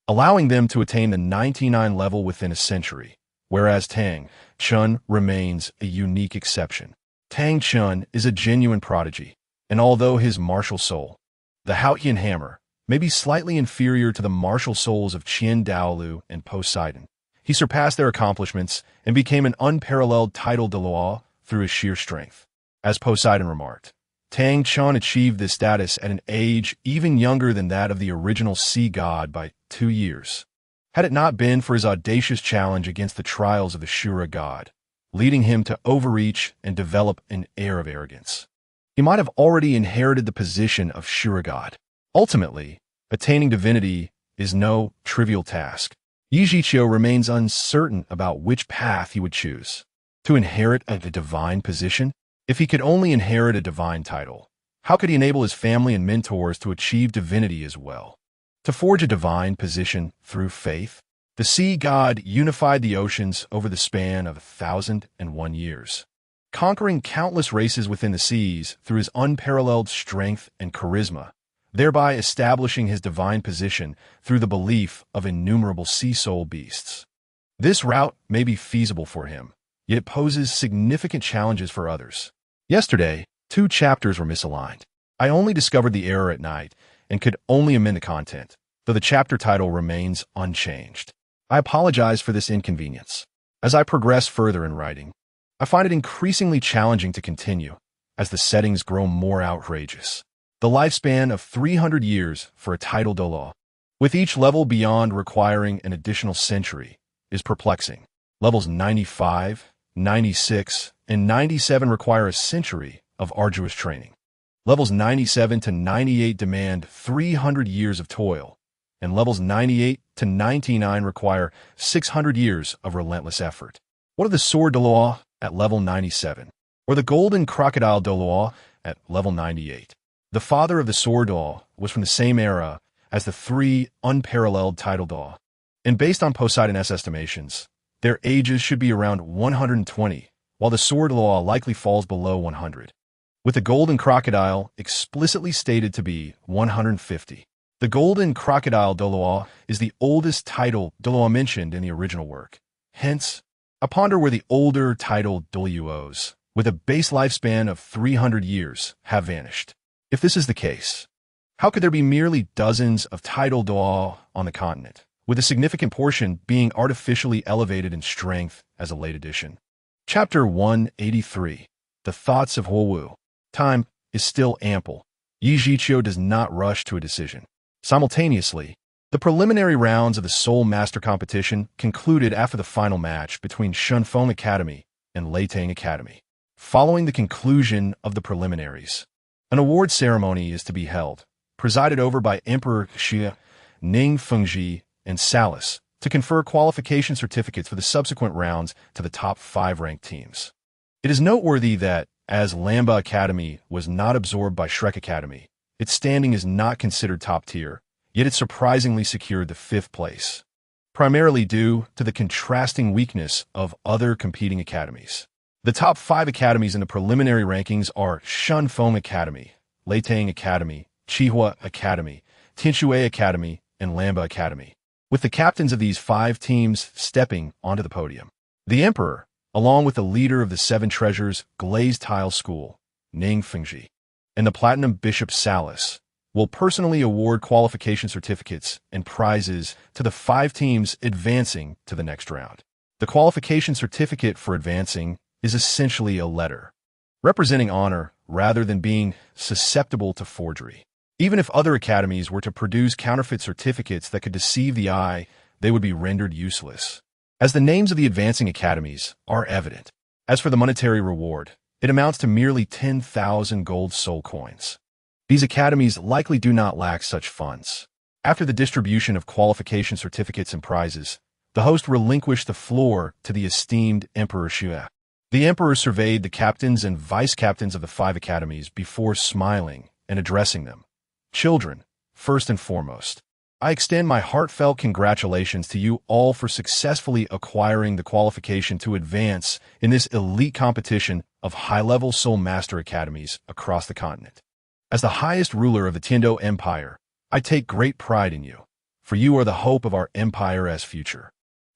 allowing them to attain the 99 level within a century, whereas Tang Chun remains a unique exception. Tang Chun is a genuine prodigy, and although his martial soul, the Hongjun hammer, may be slightly inferior to the martial souls of Douluo and Poseidon, he surpassed their accomplishments and became an unparalleled title Douluo through his sheer strength. As Poseidon remarked, Tang Chun achieved this status at an age even younger than that of the original sea god by 2 years. Had it not been for his audacious challenge against the trials of the Shura god, leading him to overreach and develop an air of arrogance, he might have already inherited the position of Shura god. Ultimately, attaining divinity is no trivial task. Yi Zhiqiu remains uncertain about which path he would choose. To inherit a divine position? If he could only inherit a divine title, how could he enable his family and mentors to achieve divinity as well? To forge a divine position through faith? The sea god unified the oceans over the span of 1,001 years, conquering countless races within the seas through his unparalleled strength and charisma, thereby establishing his divine position through the belief of innumerable sea soul beasts. This route may be feasible for him, yet it poses significant challenges for others. Yesterday, 2 chapters were misaligned. I only discovered the error at night and could only amend the content, though the chapter title remains unchanged. I apologize for this inconvenience. As I progress further in writing, I find it increasingly challenging to continue as the settings grow more outrageous. The lifespan of 300 years for a title Douluo, with each level beyond requiring an additional century, is perplexing. Levels 95, 96, and 97 require a century of arduous training. Levels 97 to 98 demand 300 years of toil, and levels 98 to 99 require 600 years of relentless effort. What are the Sword Douluo at level 97, or the Golden Crocodile Douluo at level 98? The father of the Sword Douluo was from the same era as the 3 unparalleled title Douluo, and based on Poseidon's estimations, their ages should be around 120, while the Sword Douluo likely falls below 100, with the Golden Crocodile explicitly stated to be 150. The Golden Crocodile Douluo is the oldest title Douluo mentioned in the original work. Hence, I ponder where the older title Douluos, with a base lifespan of 300 years, have vanished. If this is the case, how could there be merely dozens of title Douluo on the continent, with a significant portion being artificially elevated in strength as a late addition? Chapter 183. The Thoughts of Huowu. Time is still ample. Yi Zhiqiu does not rush to a decision. Simultaneously, The preliminary rounds of the Seoul Master Competition concluded after the final match between Shunfeng Academy and Leitang Academy. Following the conclusion of the preliminaries, an award ceremony is to be held, presided over by Emperor Xie, Ning Fengji, and Salas, to confer qualification certificates for the subsequent rounds to the top 5 ranked teams. It is noteworthy that, as Lamba Academy was not absorbed by Shrek Academy, its standing is not considered top tier, yet it surprisingly secured the 5th place, primarily due to the contrasting weakness of other competing academies. The top 5 academies in the preliminary rankings are Shunfeng Academy, Leitang Academy, Chihua Academy, Tinshui Academy, and Lamba Academy, with the captains of these 5 teams stepping onto the podium. The Emperor, along with the leader of the 7 Treasures Glazed Tile School, Ning Fengji, and the Platinum Bishop Salas, will personally award qualification certificates and prizes to the 5 teams advancing to the next round. The qualification certificate for advancing is essentially a letter, representing honor rather than being susceptible to forgery. Even if other academies were to produce counterfeit certificates that could deceive the eye, they would be rendered useless, as the names of the advancing academies are evident. As for the monetary reward, it amounts to merely 10,000 gold soul coins. These academies likely do not lack such funds. After the distribution of qualification certificates and prizes, the host relinquished the floor to the esteemed Emperor Xue. The Emperor surveyed the captains and vice-captains of the 5 academies before smiling and addressing them. Children, first and foremost, I extend my heartfelt congratulations to you all for successfully acquiring the qualification to advance in this elite competition of high-level Soul Master Academies across the continent. As the highest ruler of the Tiando Empire, I take great pride in you, for you are the hope of our empire's future.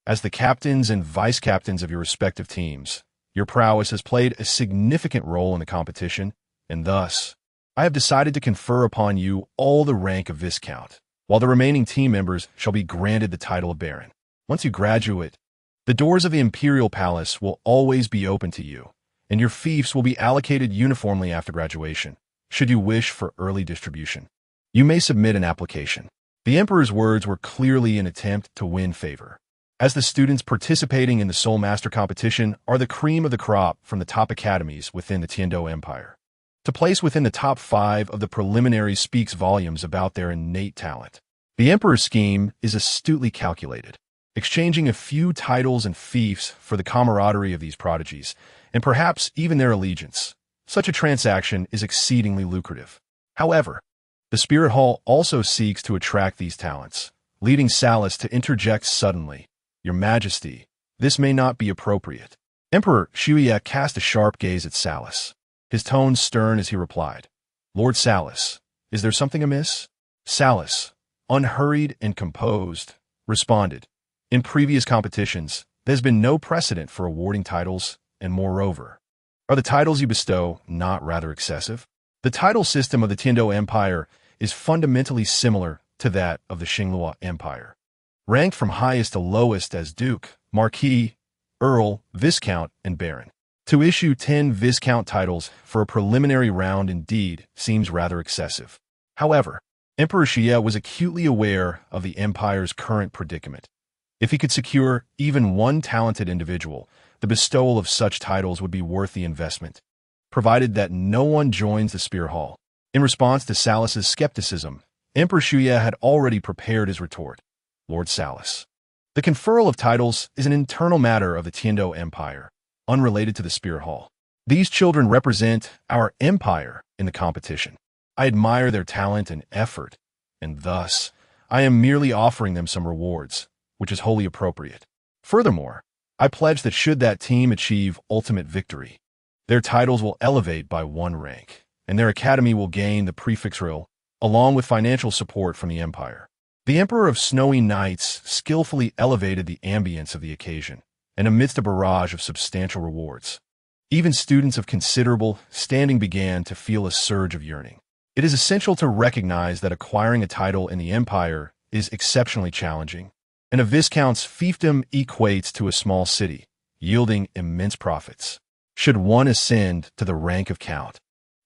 As the captains and vice-captains of your respective teams, your prowess has played a significant role in the competition, and thus, I have decided to confer upon you all the rank of Viscount, while the remaining team members shall be granted the title of Baron. Once you graduate, the doors of the Imperial Palace will always be open to you, and your fiefs will be allocated uniformly after graduation, should you wish for early distribution. You may submit an application. The Emperor's words were clearly an attempt to win favor, as the students participating in the Soul Master competition are the cream of the crop from the top academies within the Tiando Empire. To place within the top 5 of the preliminaries speaks volumes about their innate talent. The Emperor's scheme is astutely calculated, exchanging a few titles and fiefs for the camaraderie of these prodigies, and perhaps even their allegiance. Such a transaction is exceedingly lucrative. However, the Spirit Hall also seeks to attract these talents, leading Salas to interject suddenly. Your Majesty, this may not be appropriate. Emperor Shuya cast a sharp gaze at Salas, his tone stern as he replied, Lord Salas, is there something amiss? Salas, unhurried and composed, responded, in previous competitions, there's been no precedent for awarding titles, and moreover, are the titles you bestow not rather excessive? The title system of the Tiando Empire is fundamentally similar to that of the Xinglua Empire, ranked from highest to lowest as Duke, Marquis, Earl, Viscount, and Baron. To issue 10 Viscount titles for a preliminary round indeed seems rather excessive. However, Emperor Xie was acutely aware of the Empire's current predicament. If he could secure even one talented individual, the bestowal of such titles would be worth the investment, provided that no one joins the Spear Hall. In response to Salas's skepticism, Emperor Xie had already prepared his retort. Lord Salas, the conferral of titles is an internal matter of the Tiando Empire, unrelated to the Spear Hall. These children represent our empire in the competition. I admire their talent and effort, and thus, I am merely offering them some rewards, which is wholly appropriate. Furthermore, I pledge that should that team achieve ultimate victory, their titles will elevate by 1 rank, and their academy will gain the prefix Ril, along with financial support from the Empire. The Emperor of Snowy Nights skillfully elevated the ambience of the occasion, and amidst a barrage of substantial rewards, even students of considerable standing began to feel a surge of yearning. It is essential to recognize that acquiring a title in the Empire is exceptionally challenging, and a Viscount's fiefdom equates to a small city, yielding immense profits. Should one ascend to the rank of Count,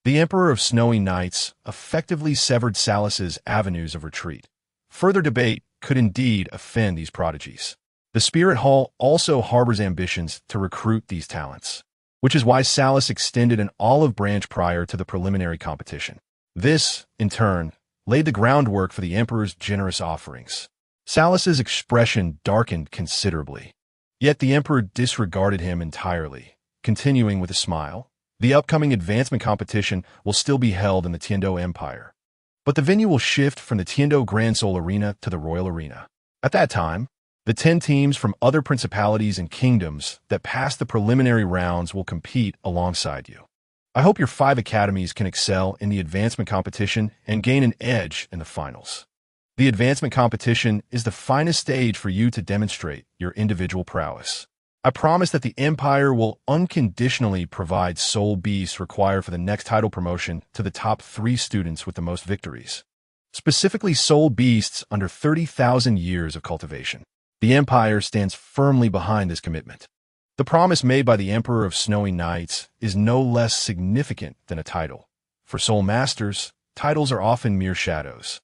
the Emperor of Snowy Nights effectively severed Salas's avenues of retreat. Further debate could indeed offend these prodigies. The Spirit Hall also harbors ambitions to recruit these talents, which is why Salus extended an olive branch prior to the preliminary competition. This, in turn, laid the groundwork for the Emperor's generous offerings. Salus's expression darkened considerably. Yet the Emperor disregarded him entirely, continuing with a smile. The upcoming advancement competition will still be held in the Tiando Empire, but the venue will shift from the Tiando Grand Sol Arena to the Royal Arena. At that time, the 10 teams from other principalities and kingdoms that pass the preliminary rounds will compete alongside you. I hope your 5 academies can excel in the advancement competition and gain an edge in the finals. The advancement competition is the finest stage for you to demonstrate your individual prowess. I promise that the Empire will unconditionally provide soul beasts required for the next title promotion to the top 3 students with the most victories. Specifically, soul beasts under 30,000 years of cultivation. The Empire stands firmly behind this commitment. The promise made by the Emperor of Snowy Nights is no less significant than a title. For soul masters, titles are often mere shadows,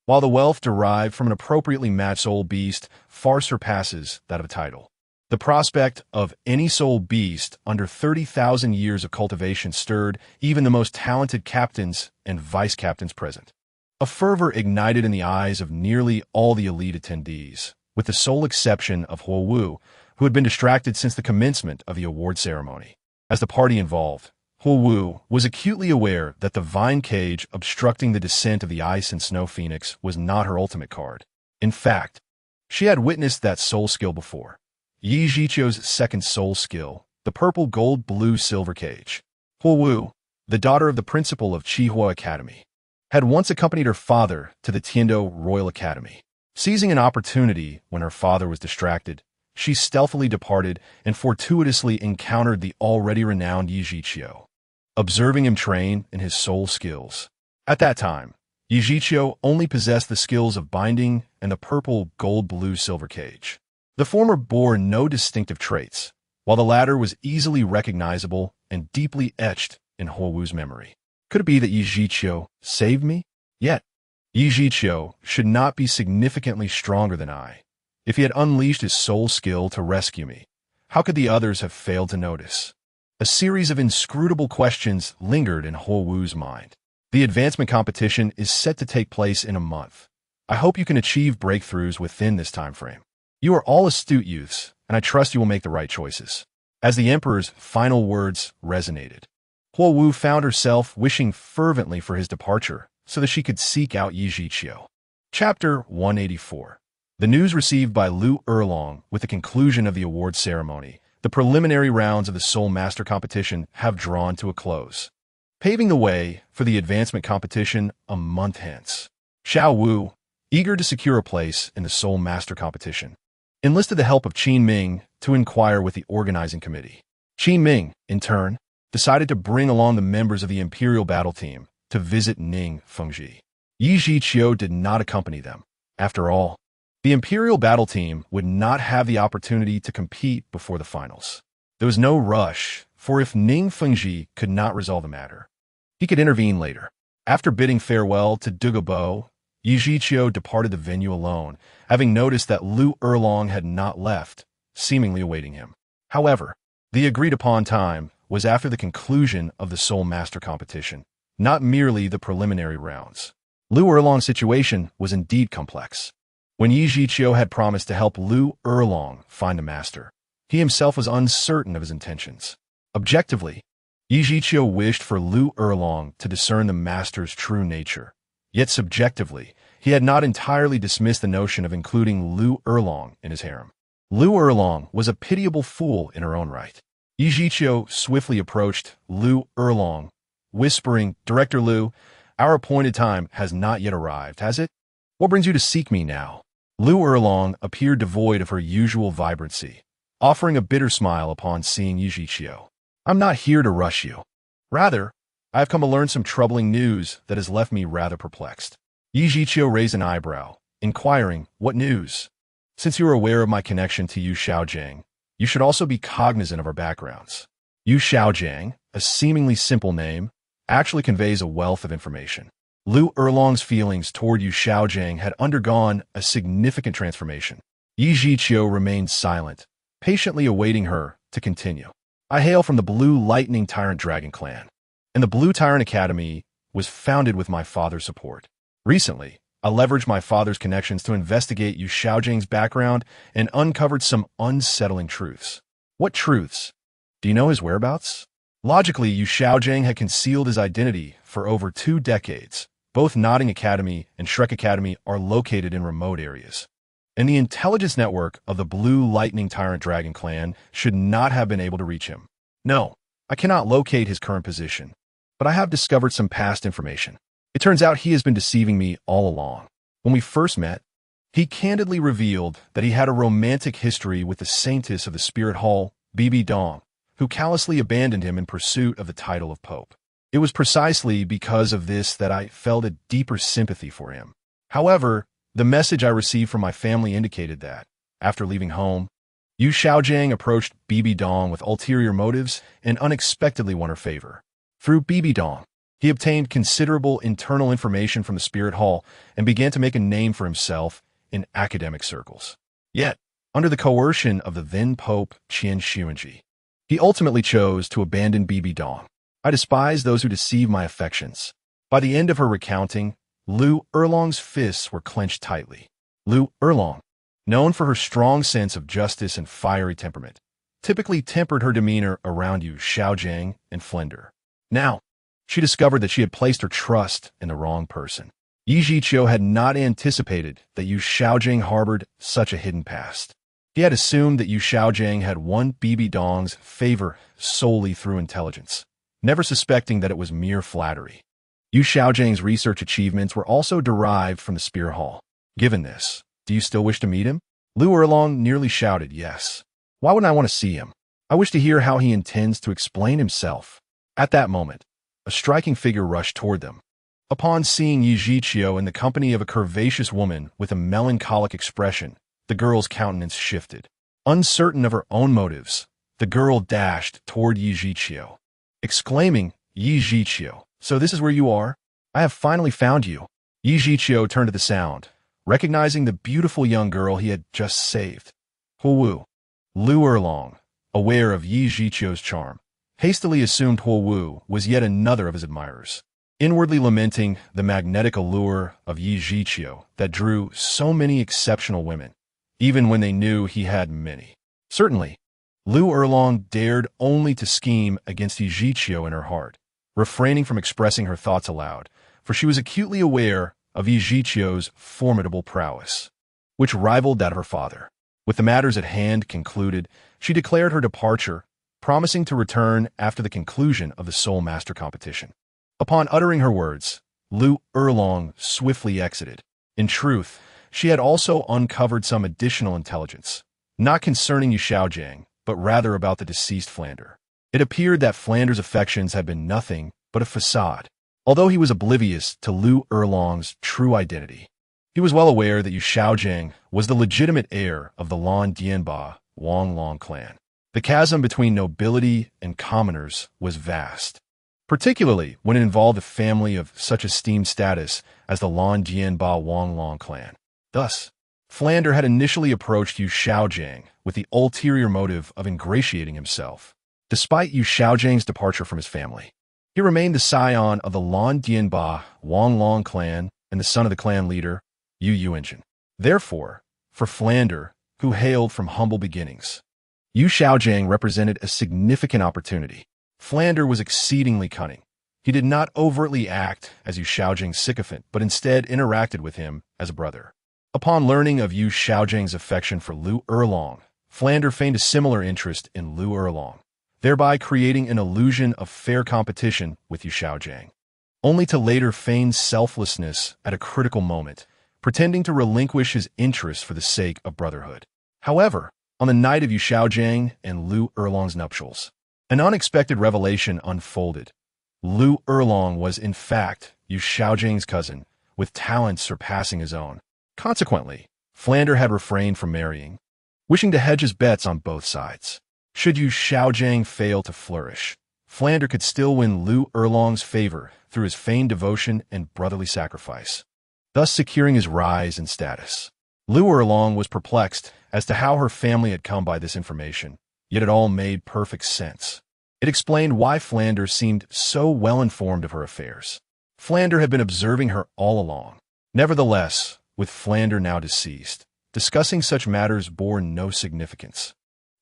while the wealth derived from an appropriately matched soul beast far surpasses that of a title. The prospect of any soul beast under 30,000 years of cultivation stirred even the most talented captains and vice-captains present. A fervor ignited in the eyes of nearly all the elite attendees, with the sole exception of Huo Wu, who had been distracted since the commencement of the award ceremony. As the party involved, Huo Wu was acutely aware that the vine cage obstructing the descent of the Ice and Snow Phoenix was not her ultimate card. In fact, she had witnessed that soul skill before. Yi Zhiqiu's second soul skill, the purple gold blue silver cage. Huo Wu, the daughter of the principal of Qihua Academy, had once accompanied her father to the Tiando Royal Academy. Seizing an opportunity when her father was distracted, she stealthily departed and fortuitously encountered the already renowned Yi Zhiqiu, observing him train in his soul skills. At that time, Yi Zhiqiu only possessed the skills of binding and the purple gold blue silver cage. The former bore no distinctive traits, while the latter was easily recognizable and deeply etched in Huo Wu's memory. Could it be that Yi Zhiqiu saved me? Yet, Yi Zhiqiu should not be significantly stronger than I. If he had unleashed his soul skill to rescue me, how could the others have failed to notice? A series of inscrutable questions lingered in Huo Wu's mind. The advancement competition is set to take place in a month. I hope you can achieve breakthroughs within this time frame. You are all astute youths, and I trust you will make the right choices. As the Emperor's final words resonated, Huo Wu found herself wishing fervently for his departure so that she could seek out Yi Zhiqiu. Chapter 184. The news received by Lu Erlong with the conclusion of the award ceremony. The preliminary rounds of the Soul Master competition have drawn to a close, paving the way for the advancement competition a month hence. Xiao Wu, eager to secure a place in the Soul Master competition, enlisted the help of Qin Ming to inquire with the organizing committee. Qin Ming, in turn, decided to bring along the members of the Imperial Battle Team to visit Ning Fengji. Yi Zhiqiu did not accompany them. After all, the Imperial Battle Team would not have the opportunity to compete before the finals. There was no rush, for if Ning Fengji could not resolve the matter, he could intervene later. After bidding farewell to Douluo, Yi Zhiqiu departed the venue alone, having noticed that Lu Erlong had not left, seemingly awaiting him. However, the agreed-upon time was after the conclusion of the Soul Master competition, not merely the preliminary rounds. Lu Erlong's situation was indeed complex. When Yi Zhiqiu had promised to help Lu Erlong find a master, he himself was uncertain of his intentions. Objectively, Yi Zhiqiu wished for Lu Erlong to discern the master's true nature. Yet subjectively, he had not entirely dismissed the notion of including Lu Erlong in his harem. Lu Erlong was a pitiable fool in her own right. Yi Zhiqiu swiftly approached Lu Erlong, whispering, "Director Lu, our appointed time has not yet arrived, has it? What brings you to seek me now?" Lu Erlong appeared devoid of her usual vibrancy, offering a bitter smile upon seeing Yi Zhiqiu. "I'm not here to rush you. Rather, I have come to learn some troubling news that has left me rather perplexed." Yi Zhiqiu raised an eyebrow, inquiring, "What news?" "Since you are aware of my connection to Yu Xiaojiang, you should also be cognizant of our backgrounds." Yu Xiaojiang, a seemingly simple name, actually conveys a wealth of information. Lu Erlong's feelings toward Yu Xiaojiang had undergone a significant transformation. Yi Zhiqiu remained silent, patiently awaiting her to continue. I hail from the Blue Lightning Tyrant Dragon Clan, and the Blue Tyrant Academy was founded with my father's support. Recently, I leveraged my father's connections to investigate Yu Xiaojiang's background and uncovered some unsettling truths. What truths? Do you know his whereabouts? Logically, Yu Xiaojiang had concealed his identity for over 2 decades. Both Nodding Academy and Shrek Academy are located in remote areas. And the intelligence network of the Blue Lightning Tyrant Dragon Clan should not have been able to reach him. No, I cannot locate his current position, but I have discovered some past information. It turns out he has been deceiving me all along. When we first met, he candidly revealed that he had a romantic history with the Saintess of the Spirit Hall, Bibi Dong, who callously abandoned him in pursuit of the title of Pope. It was precisely because of this that I felt a deeper sympathy for him. However, the message I received from my family indicated that, after leaving home, Yu Xiaojiang approached Bibi Dong with ulterior motives and unexpectedly won her favor. Through Bibi Dong, he obtained considerable internal information from the Spirit Hall and began to make a name for himself in academic circles. Yet, under the coercion of the then Pope Qian Xuanji, he ultimately chose to abandon Bibi Dong. I despise those who deceive my affections. By the end of her recounting, Lu Erlong's fists were clenched tightly. Lu Erlong, known for her strong sense of justice and fiery temperament, typically tempered her demeanor around Yu Xiaojiang and Flender. Now, she discovered that she had placed her trust in the wrong person. Yi Zhiqiu had not anticipated that Yu Xiaojiang harbored such a hidden past. He had assumed that Yu Xiaojiang had won Bibi Dong's favor solely through intelligence, never suspecting that it was mere flattery. Yu Xiaojiang's research achievements were also derived from the Spirit Hall. Given this, do you still wish to meet him? Lu Erlong nearly shouted yes. Why wouldn't I want to see him? I wish to hear how he intends to explain himself. At that moment, a striking figure rushed toward them. Upon seeing Yi Zhiqiu in the company of a curvaceous woman with a melancholic expression, the girl's countenance shifted. Uncertain of her own motives, the girl dashed toward Yi Zhiqiu, exclaiming, "Yi Zhiqiu, so this is where you are? I have finally found you." Yi Zhiqiu turned to the sound, recognizing the beautiful young girl he had just saved. Huowu. Lu Erlong, aware of Yi Zhiqiu's charm, hastily assumed Huowu was yet another of his admirers, inwardly lamenting the magnetic allure of Yi Zhiqiu that drew so many exceptional women, even when they knew he had many. Certainly, Lu Erlong dared only to scheme against Yi Zhiqiu in her heart, refraining from expressing her thoughts aloud, for she was acutely aware of Yi Zhiqiu's formidable prowess, which rivaled that of her father. With the matters at hand concluded, she declared her departure, promising to return after the conclusion of the Soul Master competition. Upon uttering her words, Lu Erlong swiftly exited. In truth, she had also uncovered some additional intelligence, not concerning Yu Xiaojiang, but rather about the deceased Flander. It appeared that Flander's affections had been nothing but a facade, although he was oblivious to Lu Erlong's true identity. He was well aware that Yu Xiaojiang was the legitimate heir of the Lan Dianba Wanglong clan. The chasm between nobility and commoners was vast, particularly when it involved a family of such esteemed status as the Lan Dianba Wanglong clan. Thus, Flander had initially approached Yu Xiaojiang with the ulterior motive of ingratiating himself. Despite Yu Xiaojiang's departure from his family, he remained the scion of the Lan Dianba Wanglong clan and the son of the clan leader, Yu Yuanjin. Therefore, for Flander, who hailed from humble beginnings, Yu Xiaojiang represented a significant opportunity. Flander was exceedingly cunning. He did not overtly act as Yu Xiaojiang's sycophant, but instead interacted with him as a brother. Upon learning of Yu Xiaojiang's affection for Lu Erlong, Flander feigned a similar interest in Lu Erlong, thereby creating an illusion of fair competition with Yu Xiaojiang, only to later feign selflessness at a critical moment, pretending to relinquish his interests for the sake of brotherhood. However, on the night of Yu Xiaojiang and Lu Erlong's nuptials, an unexpected revelation unfolded. Lu Erlong was, in fact, Yu Xiaojiang's cousin, with talents surpassing his own. Consequently, Flander had refrained from marrying, wishing to hedge his bets on both sides. Should Yu Xiaojiang fail to flourish, Flander could still win Liu Erlong's favor through his feigned devotion and brotherly sacrifice, thus securing his rise in status. Liu Erlong was perplexed as to how her family had come by this information, yet it all made perfect sense. It explained why Flander seemed so well-informed of her affairs. Flander had been observing her all along. Nevertheless, with Flander now deceased, discussing such matters bore no significance,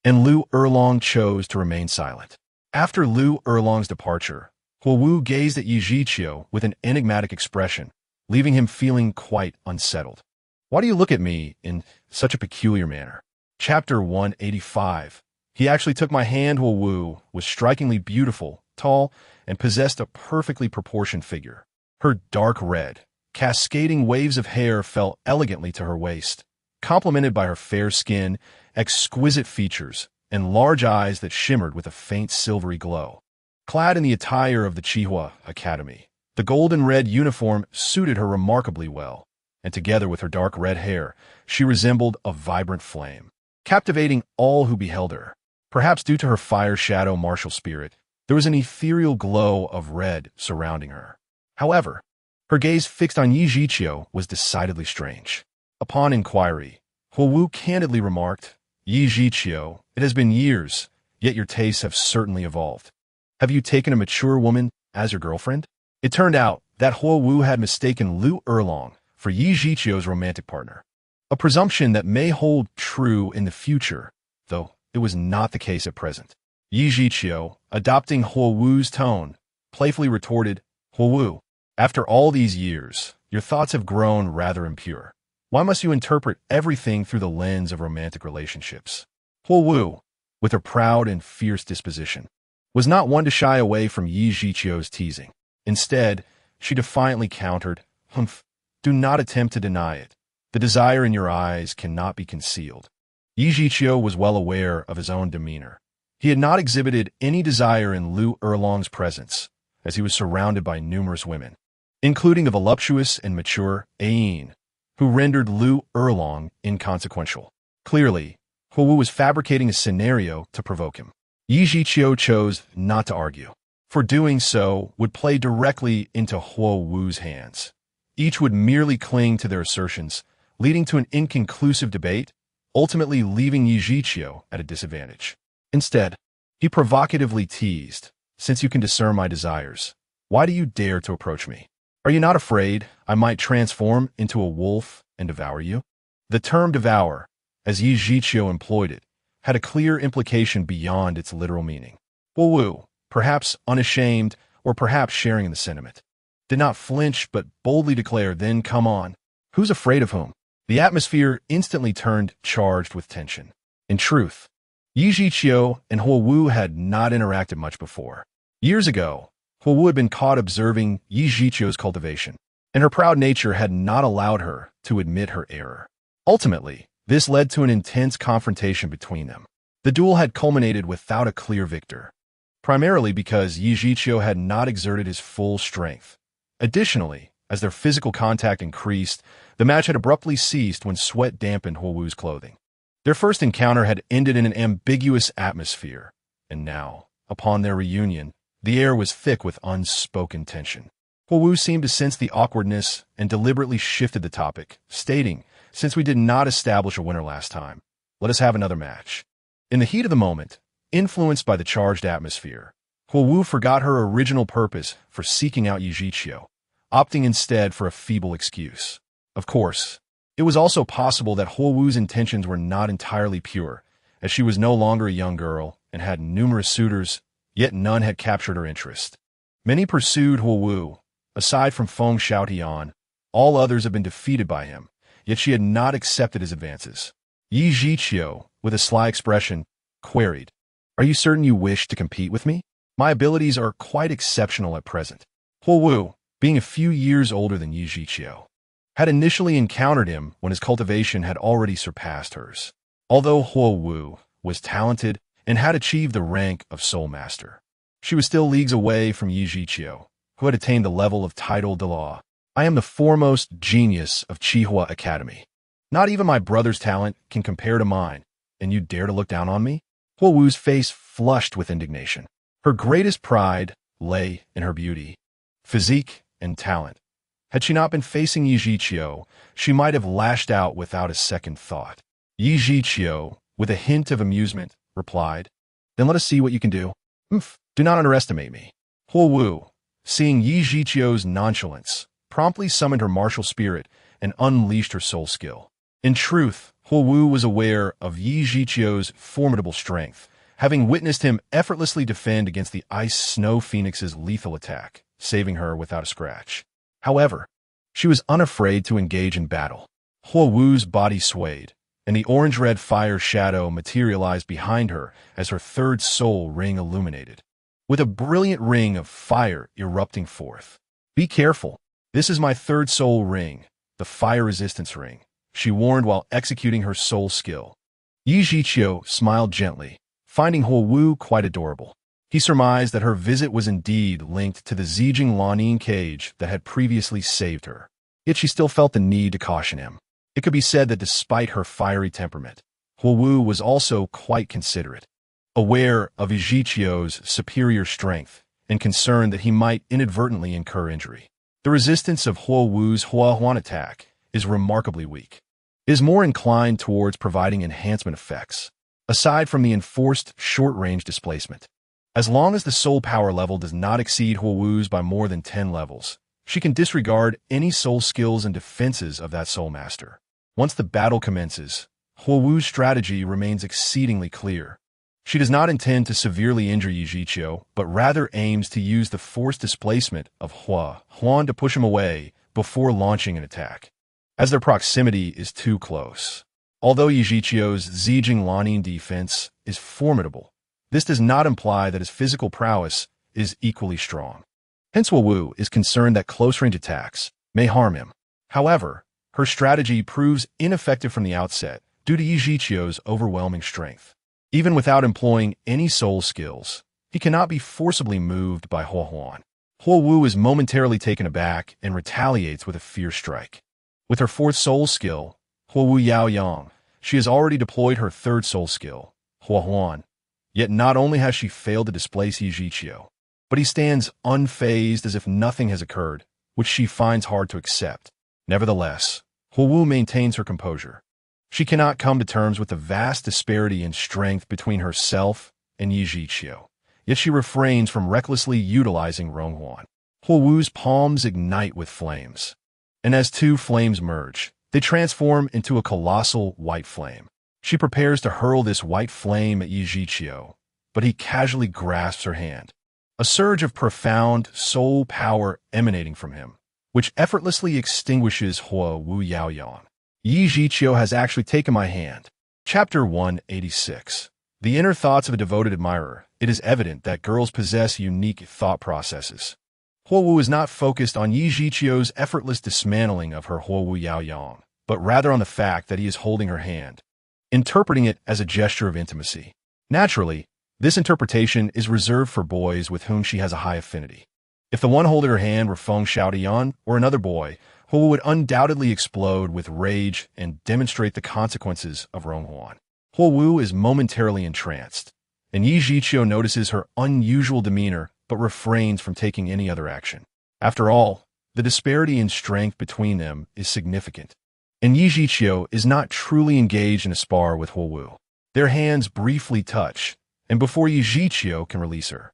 and Liu Erlong chose to remain silent. After Liu Erlong's departure, Huowu gazed at Yi Zhiqiu with an enigmatic expression, leaving him feeling quite unsettled. "Why do you look at me in such a peculiar manner?" Chapter 185. He actually took my hand. Huowu was strikingly beautiful, tall, and possessed a perfectly proportioned figure. Her dark red, cascading waves of hair fell elegantly to her waist, complemented by her fair skin, exquisite features, and large eyes that shimmered with a faint silvery glow. Clad in the attire of the Qihua Academy, the golden-red uniform suited her remarkably well, and together with her dark red hair, she resembled a vibrant flame, captivating all who beheld her. Perhaps due to her fire-shadow martial spirit, there was an ethereal glow of red surrounding her. However, her gaze fixed on Yi Zhiqiu was decidedly strange. Upon inquiry, Huowu candidly remarked, "Yi Zhiqiu, it has been years, yet your tastes have certainly evolved. Have you taken a mature woman as your girlfriend?" It turned out that Huowu had mistaken Liu Erlong for Yi Zhiqiu's romantic partner, a presumption that may hold true in the future, though it was not the case at present. Yi Zhiqiu, adopting Huowu's tone, playfully retorted, "Huowu, after all these years, your thoughts have grown rather impure. Why must you interpret everything through the lens of romantic relationships?" Huowu, with her proud and fierce disposition, was not one to shy away from Yi Zhiqiu's teasing. Instead, she defiantly countered, "Humph, do not attempt to deny it. The desire in your eyes cannot be concealed." Yi Zhiqiu was well aware of his own demeanor. He had not exhibited any desire in Liu Erlong's presence, as he was surrounded by numerous women, including the voluptuous and mature Ayin, who rendered Liu Erlong inconsequential. Clearly, Huowu was fabricating a scenario to provoke him. Yi Zhiqiu chose not to argue, for doing so would play directly into Huowu's hands. Each would merely cling to their assertions, leading to an inconclusive debate, ultimately leaving Yi Zhiqiu at a disadvantage. Instead, he provocatively teased, "Since you can discern my desires, why do you dare to approach me? Are you not afraid I might transform into a wolf and devour you?" The term devour, as Yi Zhiqiu employed it, had a clear implication beyond its literal meaning. Huowu, perhaps unashamed or perhaps sharing in the sentiment, did not flinch but boldly declared, "Then come on. Who's afraid of whom?" The atmosphere instantly turned charged with tension. In truth, Yi Zhiqiu and Huowu had not interacted much before. Years ago, Huowu had been caught observing Yi Zhiqiu's cultivation, and her proud nature had not allowed her to admit her error. Ultimately, this led to an intense confrontation between them. The duel had culminated without a clear victor, primarily because Yi Zhiqiu had not exerted his full strength. Additionally, as their physical contact increased, the match had abruptly ceased when sweat dampened Huowu's clothing. Their first encounter had ended in an ambiguous atmosphere, and now, upon their reunion, the air was thick with unspoken tension. Huowu seemed to sense the awkwardness and deliberately shifted the topic, stating, "Since we did not establish a winner last time, let us have another match." In the heat of the moment, influenced by the charged atmosphere, Huowu forgot her original purpose for seeking out Yi Zhiqiu, opting instead for a feeble excuse. Of course, it was also possible that Huowu's intentions were not entirely pure, as she was no longer a young girl and had numerous suitors, yet none had captured her interest. Many pursued Huowu. Aside from Feng Xiaotian, all others had been defeated by him, yet she had not accepted his advances. Yi Zhiqiu, with a sly expression, queried, "Are you certain you wish to compete with me? My abilities are quite exceptional at present." Huowu, being a few years older than Yi Zhiqiu, had initially encountered him when his cultivation had already surpassed hers. Although Huowu was talented and had achieved the rank of Soul Master, she was still leagues away from Yi Zhiqiu, who had attained the level of title Douluo. "I am the foremost genius of Qihua Academy. Not even my brother's talent can compare to mine, and you dare to look down on me?" Huowu's face flushed with indignation. Her greatest pride lay in her beauty, physique, and talent. Had she not been facing Yi Zhiqiu, she might have lashed out without a second thought. Yi Zhiqiu, with a hint of amusement, replied, "Then let us see what you can do. Do not underestimate me." Huo Wu, seeing Yi Zhiqiu's nonchalance, promptly summoned her martial spirit and unleashed her soul skill. In truth, Huo Wu was aware of Yi Zhiqiu's formidable strength, having witnessed him effortlessly defend against the Ice Snow Phoenix's lethal attack, saving her without a scratch. However, she was unafraid to engage in battle. Huo Wu's body swayed, and the orange-red fire shadow materialized behind her as her third soul ring illuminated, with a brilliant ring of fire erupting forth. "Be careful. This is my third soul ring, the fire resistance ring," she warned while executing her soul skill. Yi Zhiqiu smiled gently, finding Huo Wu quite adorable. He surmised that her visit was indeed linked to the Zijing Lanin cage that had previously saved her. Yet she still felt the need to caution him. It could be said that despite her fiery temperament, Huo Wu was also quite considerate. Aware of Yi Zhiqiu's superior strength and concerned that he might inadvertently incur injury. The resistance of Huo Wu's Hua attack is remarkably weak. It is more inclined towards providing enhancement effects, aside from the enforced short-range displacement. As long as the soul power level does not exceed Huo Wu's by more than 10 levels, she can disregard any soul skills and defenses of that soul master. Once the battle commences, Huo Wu's strategy remains exceedingly clear. She does not intend to severely injure Yi Zhiqiu, but rather aims to use the forced displacement of Hua Huan to push him away before launching an attack, as their proximity is too close. Although Yi Zhiqiu's Zijing Lanin defense is formidable, this does not imply that his physical prowess is equally strong. Hence Huo Wu is concerned that close-range attacks may harm him. However, her strategy proves ineffective from the outset due to Yi Zhiqiu's overwhelming strength. Even without employing any soul skills, he cannot be forcibly moved by Hua Huan. Huo Wu is momentarily taken aback and retaliates with a fierce strike. With her fourth soul skill, Huo Wu Yao Yang, she has already deployed her third soul skill, Hua Huan. Yet not only has she failed to displace Yi Zhiqiu, but he stands unfazed as if nothing has occurred, which she finds hard to accept. Nevertheless, Huo Wu maintains her composure. She cannot come to terms with the vast disparity in strength between herself and Yi Zhiqiu, yet she refrains from recklessly utilizing Ronghuan. Huo Wu's palms ignite with flames, and as two flames merge, they transform into a colossal white flame. She prepares to hurl this white flame at Yi Zhiqiu, but he casually grasps her hand. A surge of profound soul power emanating from him, which effortlessly extinguishes Huo Wu Yaoyang. Yi Zhiqiu has actually taken my hand. Chapter 186. The inner thoughts of a devoted admirer. It is evident that girls possess unique thought processes. Huo Wu is not focused on Yi Zhiqiu's effortless dismantling of her Huo Wu Yaoyang, but rather on the fact that he is holding her hand, interpreting it as a gesture of intimacy. Naturally, this interpretation is reserved for boys with whom she has a high affinity. If the one holding her hand were Feng Xiaodian or another boy, Huo would undoubtedly explode with rage and demonstrate the consequences of Ronghuan. Huo Wu is momentarily entranced, and Yi Zhiqiu notices her unusual demeanor but refrains from taking any other action. After all, the disparity in strength between them is significant, and Yi Zhiqiu is not truly engaged in a spar with Huo Wu. Their hands briefly touch, and before Yi Zhiqiu can release her,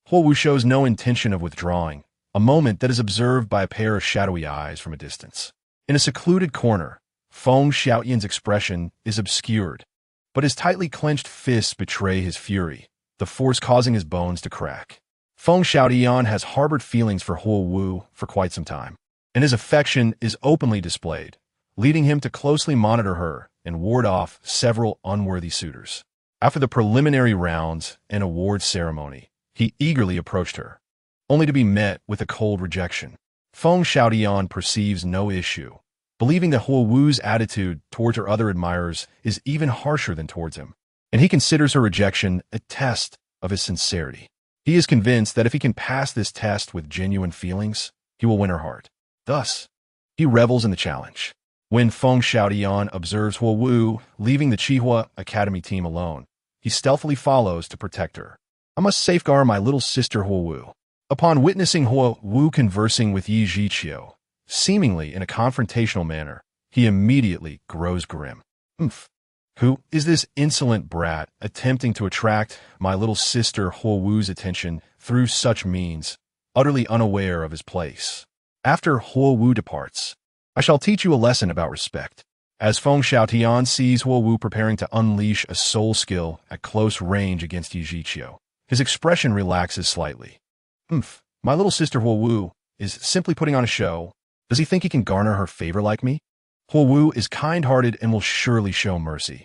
Huo Wu shows no intention of withdrawing, a moment that is observed by a pair of shadowy eyes from a distance. In a secluded corner, Feng Xiaoyan's expression is obscured, but his tightly clenched fists betray his fury, the force causing his bones to crack. Feng Xiaoyan has harbored feelings for Huo Wu for quite some time, and his affection is openly displayed, leading him to closely monitor her and ward off several unworthy suitors. After the preliminary rounds and award ceremony, he eagerly approached her, only to be met with a cold rejection. Feng Xiaoyan perceives no issue, believing that Huo Wu's attitude towards her other admirers is even harsher than towards him, and he considers her rejection a test of his sincerity. He is convinced that if he can pass this test with genuine feelings, he will win her heart. Thus, he revels in the challenge. When Feng Xiaoyan observes Huo Wu leaving the Qihua Academy team alone, he stealthily follows to protect her. I must safeguard my little sister Huowu. Upon witnessing Huowu conversing with Yi Zhiqiu, seemingly in a confrontational manner, he immediately grows grim. Who is this insolent brat attempting to attract my little sister Huowu's attention through such means, utterly unaware of his place? After Huowu departs, I shall teach you a lesson about respect. As Feng Xiaotian sees Huowu preparing to unleash a soul skill at close range against Yi Zhiqiu, his expression relaxes slightly. My little sister Huowu is simply putting on a show. Does he think he can garner her favor like me? Huowu is kind-hearted and will surely show mercy.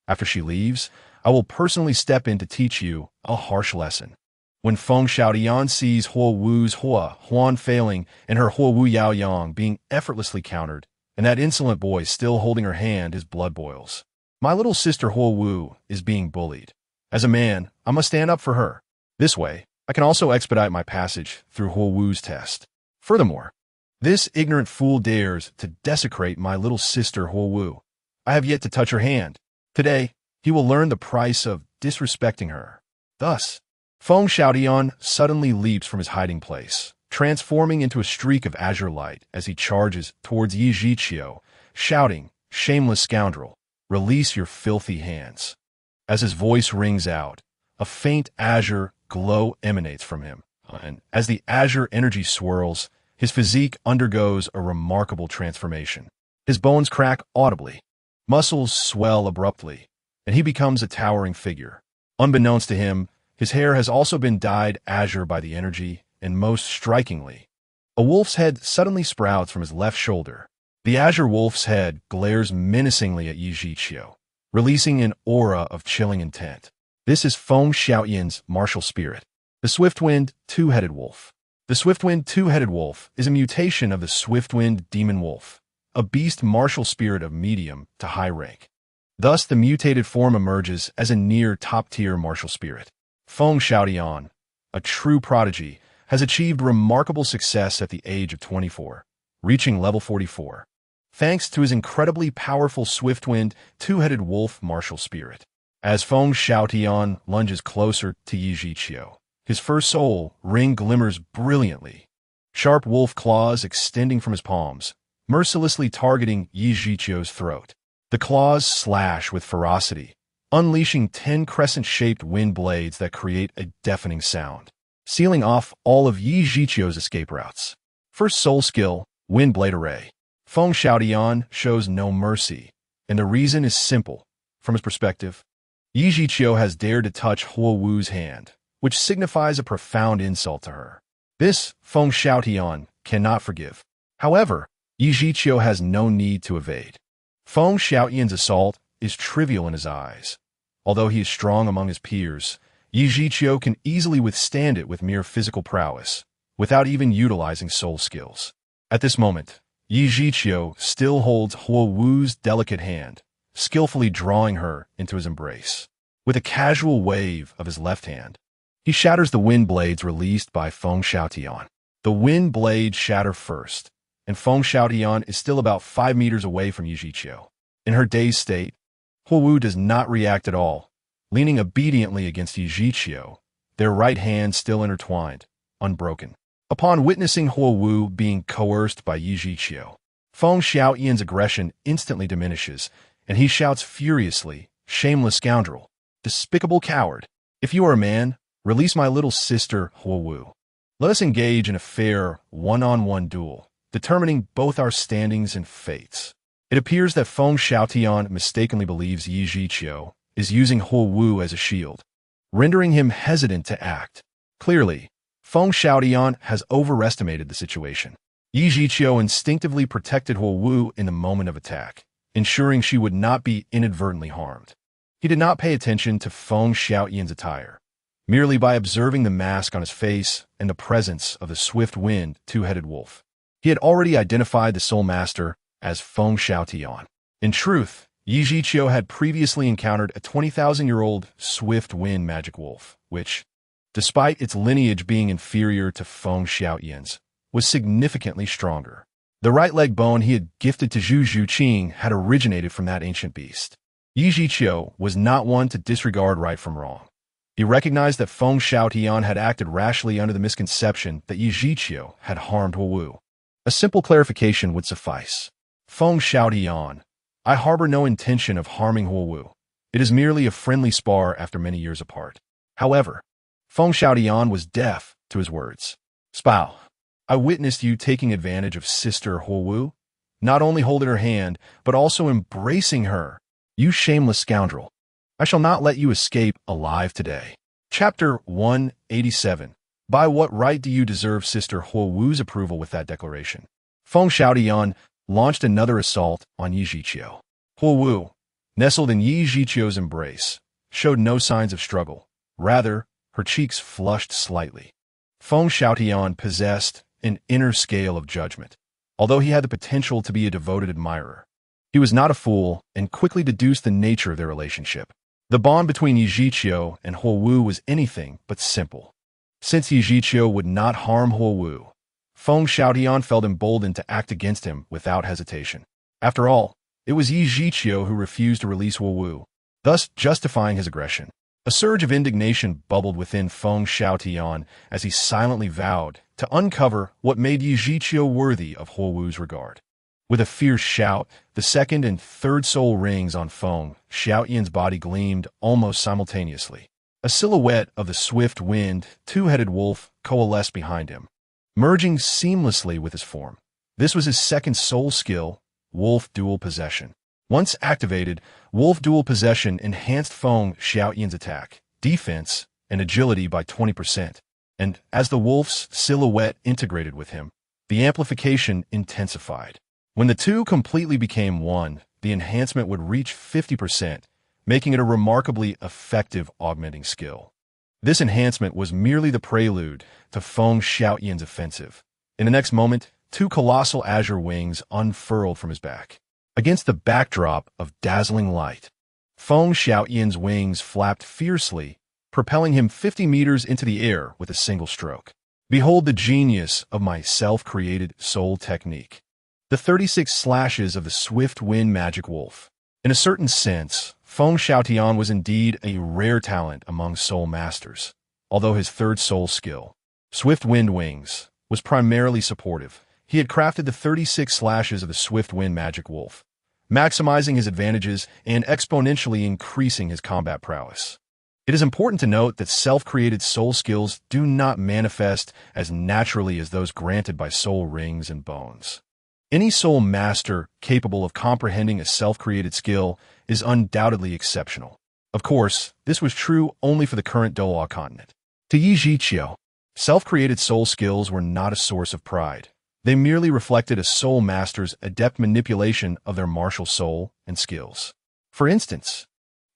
After she leaves, I will personally step in to teach you a harsh lesson. When Feng Xiaotian sees Huowu's Hua Huan failing and her Huowu Yaoyang being effortlessly countered, and that insolent boy still holding her hand, his blood boils. My little sister Huowu is being bullied. As a man, I must stand up for her. This way, I can also expedite my passage through Huowu's test. Furthermore, this ignorant fool dares to desecrate my little sister Huowu. I have yet to touch her hand. Today, he will learn the price of disrespecting her. Thus, Feng Xiaotian suddenly leaps from his hiding place, transforming into a streak of azure light as he charges towards Yi Zhiqiu, shouting, "Shameless scoundrel, release your filthy hands." As his voice rings out, a faint azure glow emanates from him, and as the azure energy swirls, his physique undergoes a remarkable transformation. His bones crack audibly, muscles swell abruptly, and he becomes a towering figure. Unbeknownst to him, his hair has also been dyed azure by the energy, and most strikingly, a wolf's head suddenly sprouts from his left shoulder. The azure wolf's head glares menacingly at Yi Zhiqiu, releasing an aura of chilling intent. This is Feng Xiaotian's martial spirit, the Swiftwind Two-Headed Wolf. The Swiftwind Two-Headed Wolf is a mutation of the Swiftwind Demon Wolf, a beast martial spirit of medium to high rank. Thus, the mutated form emerges as a near top-tier martial spirit. Feng Xiaotian, a true prodigy, has achieved remarkable success at the age of 24, reaching level 44, thanks to his incredibly powerful Swiftwind Two-Headed Wolf martial spirit. As Feng Xiaotian lunges closer to Yi Zhiqiu, his first soul ring glimmers brilliantly, sharp wolf claws extending from his palms, mercilessly targeting Yi Zhiqiu's throat. The claws slash with ferocity, unleashing 10 crescent-shaped wind blades that create a deafening sound, sealing off all of Yi Zhiqiu's escape routes. First soul skill, Wind Blade Array. Feng Xiaotian shows no mercy, and the reason is simple. From his perspective, Yi Zhiqiu has dared to touch Huowu's hand, which signifies a profound insult to her. This, Feng Xiaotian cannot forgive. However, Yi Zhiqiu has no need to evade. Feng Xiaotian's assault is trivial in his eyes. Although he is strong among his peers, Yi Zhiqiu can easily withstand it with mere physical prowess, without even utilizing soul skills. At this moment, Yi Zhiqiu still holds Huowu's delicate hand, skillfully drawing her into his embrace. With a casual wave of his left hand, he shatters the wind blades released by Feng Xiaotian. The wind blades shatter first, and Feng Xiaotian is still about 5 meters away from Yi Zhiqiu. In her dazed state, Huowu does not react at all, leaning obediently against Yi Zhiqiu, their right hands still intertwined, unbroken. Upon witnessing Huowu being coerced by Yi Zhiqiu, Feng Xiaotian's aggression instantly diminishes, and he shouts furiously, "Shameless scoundrel! Despicable coward! If you are a man, release my little sister Huowu. Let us engage in a fair, one-on-one duel, determining both our standings and fates." It appears that Feng Xiaotian mistakenly believes Yi Zhiqiu is using Huowu as a shield, rendering him hesitant to act. Clearly, Feng Xiaotian has overestimated the situation. Yi Zhiqiu instinctively protected Huowu in the moment of attack, ensuring she would not be inadvertently harmed. He did not pay attention to Feng Xiaotian's attire, merely by observing the mask on his face and the presence of the swift wind Two-Headed Wolf. He had already identified the Soul Master as Feng Xiaotian. In truth, Yi Zhiqiu had previously encountered a 20,000-year-old swift wind magic wolf, which, despite its lineage being inferior to Feng Xiaotian's, was significantly stronger. The right leg bone he had gifted to Zhu Zhuqing had originated from that ancient beast. Yi Zhiqiu was not one to disregard right from wrong. He He recognized that Feng Xiaotian had acted rashly under the misconception that Yi Zhiqiu had harmed Huowu. A simple clarification would suffice. Feng Xiaotian, I harbor no intention of harming Huowu. It is merely a friendly spar after many years apart. However, Feng Xiaotian was deaf to his words. Spow, I witnessed you taking advantage of Sister Huowu, not only holding her hand, but also embracing her. You shameless scoundrel. I shall not let you escape alive today. Chapter 187. By what right do you deserve Sister Huowu's approval with that declaration? Feng Xiaotian launched another assault on Yi Zhiqiu. Huowu, nestled in Yi Zhiqiu's embrace, showed no signs of struggle. Rather, her cheeks flushed slightly. Feng Xiaotian possessed an inner scale of judgment. Although he had the potential to be a devoted admirer, he was not a fool and quickly deduced the nature of their relationship. The bond between Yi Zhiqiu and Huowu was anything but simple. Since Yi Zhiqiu would not harm Huowu, Feng Xiaotian felt emboldened to act against him without hesitation. After all, it was Yi Zhiqiu who refused to release Huowu, thus justifying his aggression. A surge of indignation bubbled within Feng Xiaotian as he silently vowed to uncover what made Yi Zhiqiu worthy of Huowu's regard. With a fierce shout, the second and third soul rings on Feng Xiaotian's body gleamed almost simultaneously. A silhouette of the swift wind, two-headed wolf coalesced behind him, merging seamlessly with his form. This was his second soul skill, Wolf Dual Possession. Once activated, Wolf Dual Possession enhanced Feng Xiaotian's attack, defense, and agility by 20%. And as the wolf's silhouette integrated with him, the amplification intensified. When the two completely became one, the enhancement would reach 50%, making it a remarkably effective augmenting skill. This enhancement was merely the prelude to Feng Xiaotian's offensive. In the next moment, two colossal azure wings unfurled from his back. Against the backdrop of dazzling light, Feng Xiaotian's wings flapped fiercely, propelling him 50 meters into the air with a single stroke. Behold the genius of my self-created soul technique. The 36 slashes of the swift wind magic wolf. In a certain sense, Feng Xiaotian was indeed a rare talent among soul masters, although his third soul skill, Swift Wind Wings, was primarily supportive. He had crafted the 36 slashes of the swift wind magic wolf, maximizing his advantages and exponentially increasing his combat prowess. It is important to note that self-created soul skills do not manifest as naturally as those granted by soul rings and bones. Any soul master capable of comprehending a self-created skill is undoubtedly exceptional. Of course, this was true only for the current Douluo continent. To Yi Zhiqiu, self-created soul skills were not a source of pride. They merely reflected a soul master's adept manipulation of their martial soul and skills. For instance,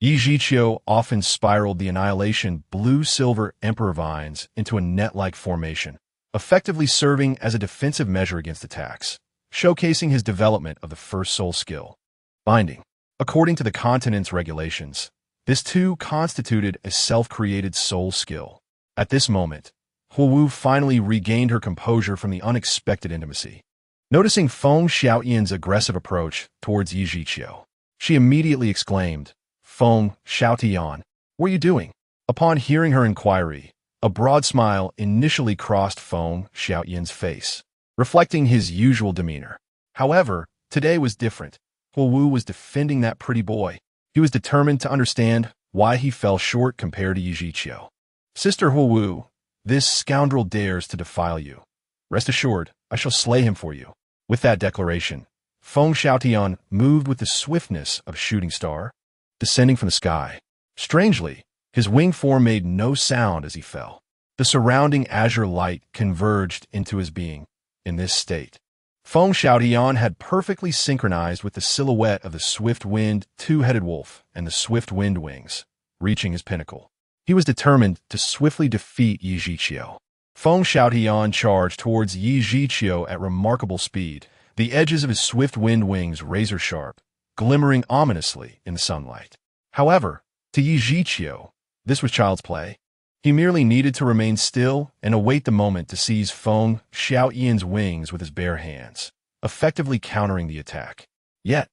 Yi Zhiqiu often spiraled the Annihilation blue-silver emperor vines into a net-like formation, effectively serving as a defensive measure against attacks, showcasing his development of the first soul skill, binding. According to the continent's regulations, this too constituted a self-created soul skill. At this moment, Huowu finally regained her composure from the unexpected intimacy. Noticing Feng Xiaotian's aggressive approach towards Yi Zhiqiu, she immediately exclaimed, Feng Xiaotian, what are you doing? Upon hearing her inquiry, a broad smile initially crossed Feng Xiaotian's face, reflecting his usual demeanor. However, today was different. Huowu was defending that pretty boy. He was determined to understand why he fell short compared to Yi Zhiqiu. Sister Huowu, this scoundrel dares to defile you. Rest assured, I shall slay him for you. With that declaration, Feng Xiaotian moved with the swiftness of a shooting star, descending from the sky. Strangely, his wing form made no sound as he fell. The surrounding azure light converged into his being. In this state, Feng Xiaotian had perfectly synchronized with the silhouette of the swift wind two-headed wolf and the swift wind wings, reaching his pinnacle. He was determined to swiftly defeat Yi Zhiqiu. Feng Xiaotian charged towards Yi Zhiqiu at remarkable speed, the edges of his swift wind wings razor-sharp, glimmering ominously in the sunlight. However, to Yi Zhiqiu, this was child's play. He merely needed to remain still and await the moment to seize Feng Xiaotian's wings with his bare hands, effectively countering the attack. Yet,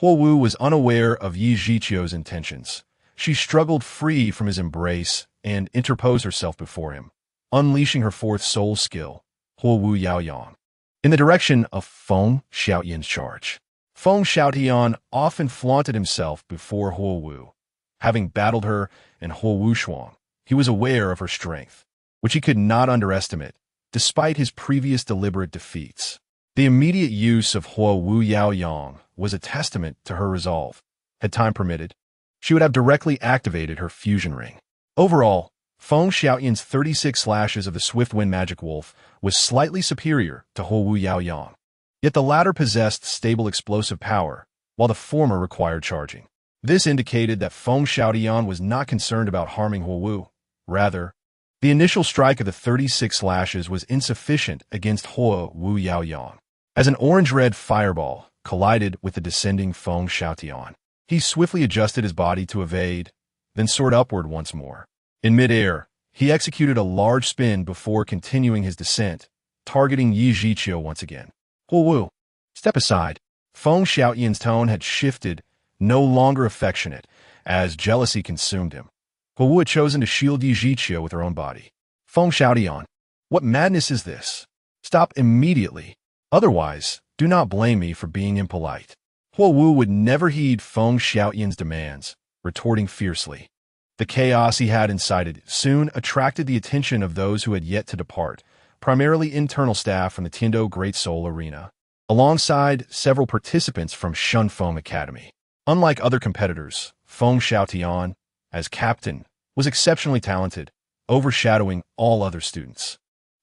Huowu was unaware of Yi Zhiqiu's intentions. She struggled free from his embrace and interposed herself before him, unleashing her fourth soul skill, Huo Wu Yao Yang, in the direction of Feng Xiaoyan's charge. Feng Xiaoyan often flaunted himself before Huo Wu. Having battled her in Huo Wu Shuang, he was aware of her strength, which he could not underestimate, despite his previous deliberate defeats. The immediate use of Huo Wu Yao Yang was a testament to her resolve. Had time permitted, she would have directly activated her fusion ring. Overall, Feng Xiaoyan's 36 slashes of the Swift Wind Magic Wolf was slightly superior to Huo Wu Yao Yang. Yet the latter possessed stable explosive power, while the former required charging. This indicated that Feng Xiaoyan was not concerned about harming Huo Wu. Rather, the initial strike of the 36 slashes was insufficient against Huo Wu Yao Yang. As an orange-red fireball collided with the descending Feng Xiaoyan, he swiftly adjusted his body to evade, then soared upward once more. In midair, he executed a large spin before continuing his descent, targeting Yi Zhiqiu once again. Huo Wu, step aside. Feng Xiaoyan's tone had shifted, no longer affectionate, as jealousy consumed him. Huo Wu had chosen to shield Yi Zhiqiu with her own body. Feng Xiaoyan, what madness is this? Stop immediately. Otherwise, do not blame me for being impolite. Huo Wu would never heed Feng Xiaoyan's demands, retorting fiercely. The chaos he had incited soon attracted the attention of those who had yet to depart, primarily internal staff from the Tiando Great Soul Arena, alongside several participants from Shunfeng Academy. Unlike other competitors, Feng Xiaoyan, as captain, was exceptionally talented, overshadowing all other students.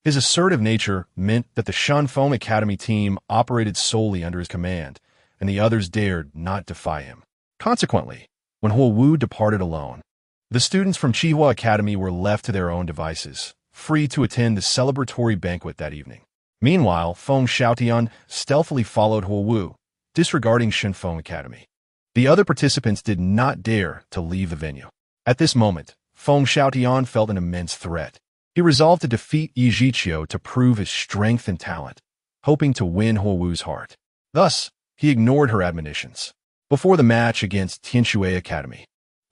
His assertive nature meant that the Shunfeng Academy team operated solely under his command, and the others dared not defy him. Consequently, when Huo Wu departed alone, the students from Qihua Academy were left to their own devices, free to attend the celebratory banquet that evening. Meanwhile, Feng Xiaoyan stealthily followed Huo Wu, disregarding Shunfeng Academy. The other participants did not dare to leave the venue. At this moment, Feng Xiaoyan felt an immense threat. He resolved to defeat Yi Zhiqiu to prove his strength and talent, hoping to win Huo Wu's heart. Thus, he ignored her admonitions. Before the match against Tianshui Academy,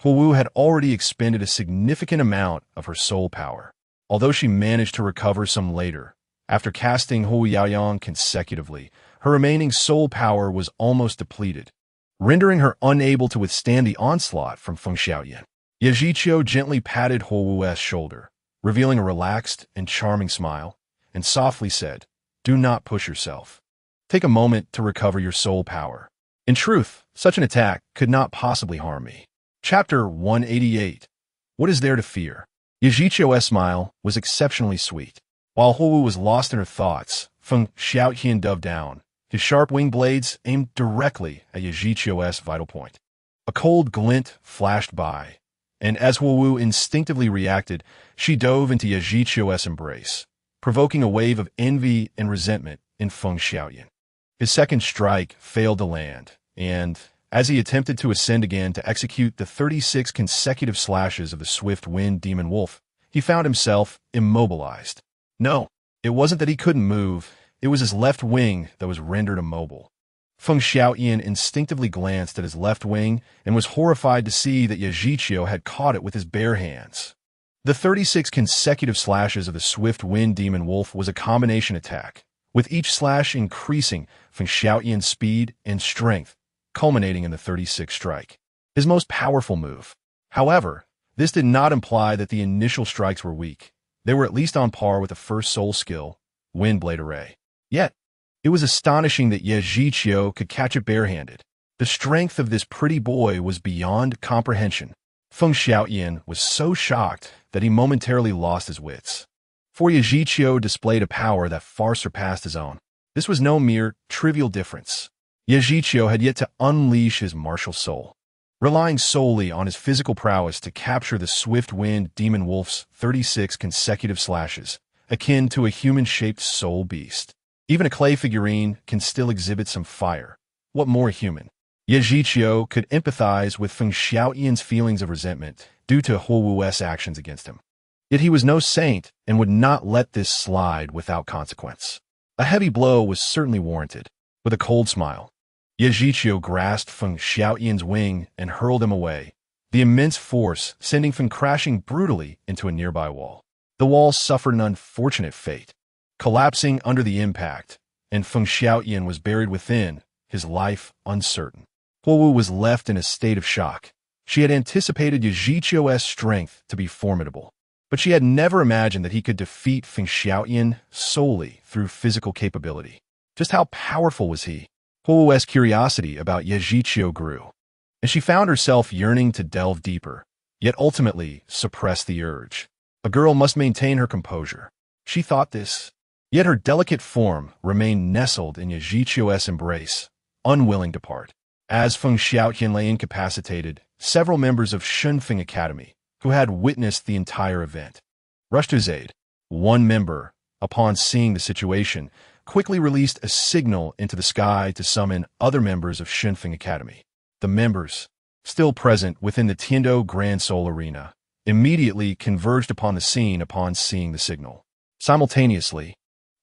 Huo Wu had already expended a significant amount of her soul power, although she managed to recover some later. After casting Huo Yaoyang consecutively, her remaining soul power was almost depleted, rendering her unable to withstand the onslaught from Feng Xiaoyan. Yi Zhiqiu gently patted Huo Wu's shoulder, revealing a relaxed and charming smile, and softly said, "Do not push yourself. Take a moment to recover your soul power. In truth, such an attack could not possibly harm me." Chapter 188. What is there to fear? Yi Zhiqiu's smile was exceptionally sweet. While Huo Wu was lost in her thoughts, Feng Xiaoyan dove down, his sharp wing blades aimed directly at Yi Zhiqiu's vital point. A cold glint flashed by, and as Huo Wu instinctively reacted, she dove into Yi Zhiqiu's embrace, provoking a wave of envy and resentment in Feng Xiaoyan. His second strike failed to land, and as he attempted to ascend again to execute the 36 consecutive slashes of the Swift Wind Demon Wolf, he found himself immobilized. No, it wasn't that he couldn't move, it was his left wing that was rendered immobile. Feng Xiaoyan instinctively glanced at his left wing and was horrified to see that Yi Zhiqiu had caught it with his bare hands. The 36 consecutive slashes of the Swift Wind Demon Wolf was a combination attack, with each slash increasing Feng Xiaoyan's speed and strength, culminating in the 36th strike, his most powerful move. However, this did not imply that the initial strikes were weak. They were at least on par with the first soul skill, Wind Blade Array. Yet, it was astonishing that Yi Zhiqiu could catch it barehanded. The strength of this pretty boy was beyond comprehension. Feng Xiaoyan was so shocked that he momentarily lost his wits. For Yi Zhiqiu displayed a power that far surpassed his own. This was no mere trivial difference. Yi Zhiqiu had yet to unleash his martial soul, relying solely on his physical prowess to capture the Swift Wind Demon Wolf's 36 consecutive slashes, akin to a human-shaped soul beast. Even a clay figurine can still exhibit some fire. What more human? Yi Zhiqiu could empathize with Feng Xiaoyan's feelings of resentment due to Huo Wu's actions against him. Yet he was no saint and would not let this slide without consequence. A heavy blow was certainly warranted. With a cold smile, Yi Zhiqiu grasped Feng Xiaoyan's wing and hurled him away, the immense force sending Feng crashing brutally into a nearby wall. The wall suffered an unfortunate fate, collapsing under the impact, and Feng Xiaoyan was buried within, his life uncertain. Huowu was left in a state of shock. She had anticipated Ye Zhiqiu's strength to be formidable, but she had never imagined that he could defeat Feng Xiaoyan solely through physical capability. Just how powerful was he? Huowu's curiosity about Ye Zhiqiu grew, and she found herself yearning to delve deeper, yet ultimately suppressed the urge. A girl must maintain her composure. She thought this, yet her delicate form remained nestled in Ye Zhiqiu's embrace, unwilling to part. As Feng Xiaoyan lay incapacitated, several members of Shunfeng Academy, who had witnessed the entire event, rushed to his aid. One member, upon seeing the situation, quickly released a signal into the sky to summon other members of Shunfeng Academy. The members, still present within the Tiando Grand Soul Arena, immediately converged upon the scene upon seeing the signal. Simultaneously,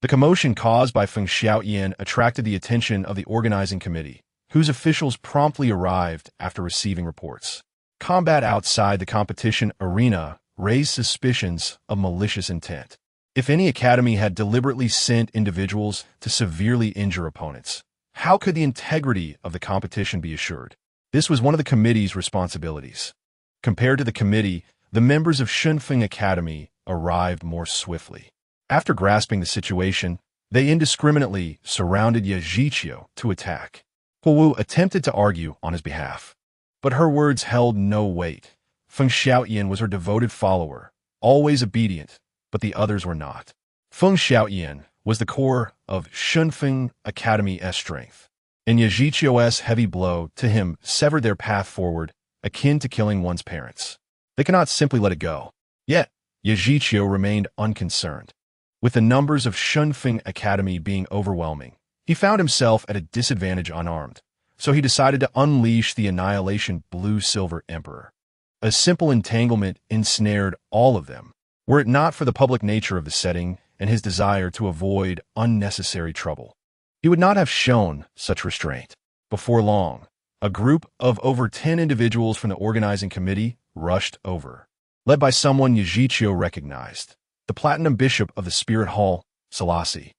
the commotion caused by Feng Xiaoyan attracted the attention of the organizing committee, whose officials promptly arrived after receiving reports. Combat outside the competition arena raised suspicions of malicious intent. If any academy had deliberately sent individuals to severely injure opponents, how could the integrity of the competition be assured? This was one of the committee's responsibilities. Compared to the committee, the members of Shunfeng Academy arrived more swiftly. After grasping the situation, they indiscriminately surrounded Ye Zhiqiu to attack. Huowu attempted to argue on his behalf, but her words held no weight. Feng Xiaoyan was her devoted follower, always obedient, but the others were not. Feng Xiaoyan was the core of Shunfeng Academy's strength, and Ye Zhiqiu's heavy blow to him severed their path forward, akin to killing one's parents. They cannot simply let it go. Yet, Ye Zhiqiu remained unconcerned. With the numbers of Shunfeng Academy being overwhelming, he found himself at a disadvantage unarmed, so he decided to unleash the Annihilation Blue-Silver Emperor. A simple entanglement ensnared all of them, were it not for the public nature of the setting and his desire to avoid unnecessary trouble. He would not have shown such restraint. Before long, a group of over 10 individuals from the organizing committee rushed over, led by someone Ye Zhiqiu recognized, the Platinum Bishop of the Spirit Hall, Selassie.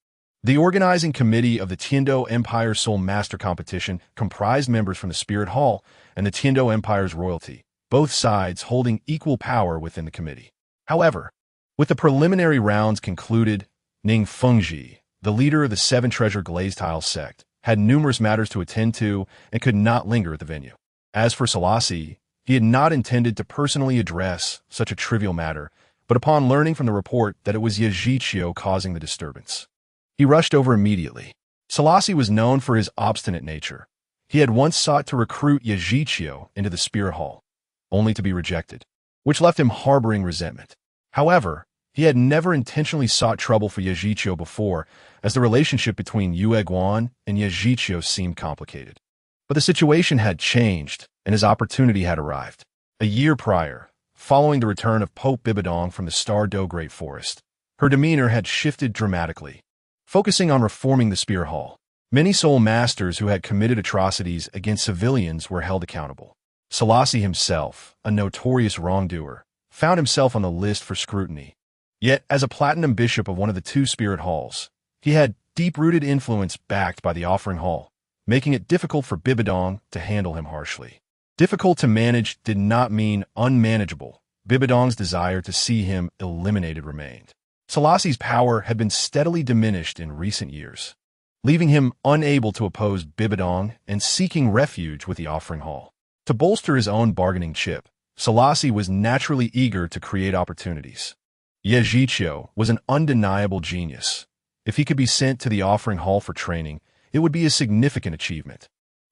The organizing committee of the Tiando Empire Soul Master Competition comprised members from the Spirit Hall and the Tiando Empire's royalty, both sides holding equal power within the committee. However, with the preliminary rounds concluded, Ning Fengji, the leader of the Seven Treasure Glazed Tile sect, had numerous matters to attend to and could not linger at the venue. As for Selassie, he had not intended to personally address such a trivial matter, but upon learning from the report that it was Ye Zhiqiu causing the disturbance, he rushed over immediately. Selassie was known for his obstinate nature. He had once sought to recruit Ye Zhiqiu into the Spirit Hall, only to be rejected, which left him harboring resentment. However, he had never intentionally sought trouble for Ye Zhiqiu before, as the relationship between Yue Guan and Ye Zhiqiu seemed complicated. But the situation had changed, and his opportunity had arrived. A year prior, following the return of Pope Bibidong from the Star Do Great Forest, her demeanor had shifted dramatically. Focusing on reforming the Spirit Hall, many soul masters who had committed atrocities against civilians were held accountable. Selassie himself, a notorious wrongdoer, found himself on the list for scrutiny. Yet, as a platinum bishop of one of the two Spirit Halls, he had deep-rooted influence backed by the Offering Hall, making it difficult for Bibidong to handle him harshly. Difficult to manage did not mean unmanageable. Bibidong's desire to see him eliminated remained. Selassie's power had been steadily diminished in recent years, leaving him unable to oppose Bibidong and seeking refuge with the Offering Hall. To bolster his own bargaining chip, Selassie was naturally eager to create opportunities. Ye Zhiqiu was an undeniable genius. If he could be sent to the Offering Hall for training, it would be a significant achievement.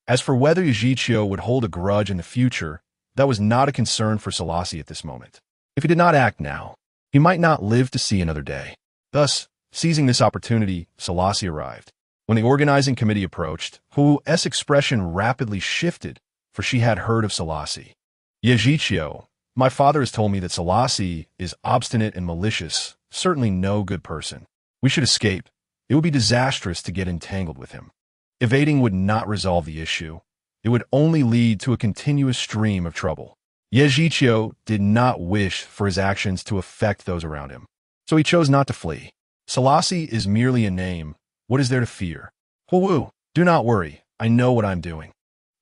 As for whether Ye Zhiqiu would hold a grudge in the future, that was not a concern for Selassie at this moment. If he did not act now, he might not live to see another day. Thus, seizing this opportunity, Selassie arrived. When the organizing committee approached, Hu's expression rapidly shifted, for she had heard of Selassie. Ye Zhiqiu, my father has told me that Selassie is obstinate and malicious, certainly no good person. We should escape. It would be disastrous to get entangled with him. Evading would not resolve the issue. It would only lead to a continuous stream of trouble. Yejichio did not wish for his actions to affect those around him, so he chose not to flee. Selassie is merely a name. What is there to fear? Huwu, do not worry. I know what I'm doing.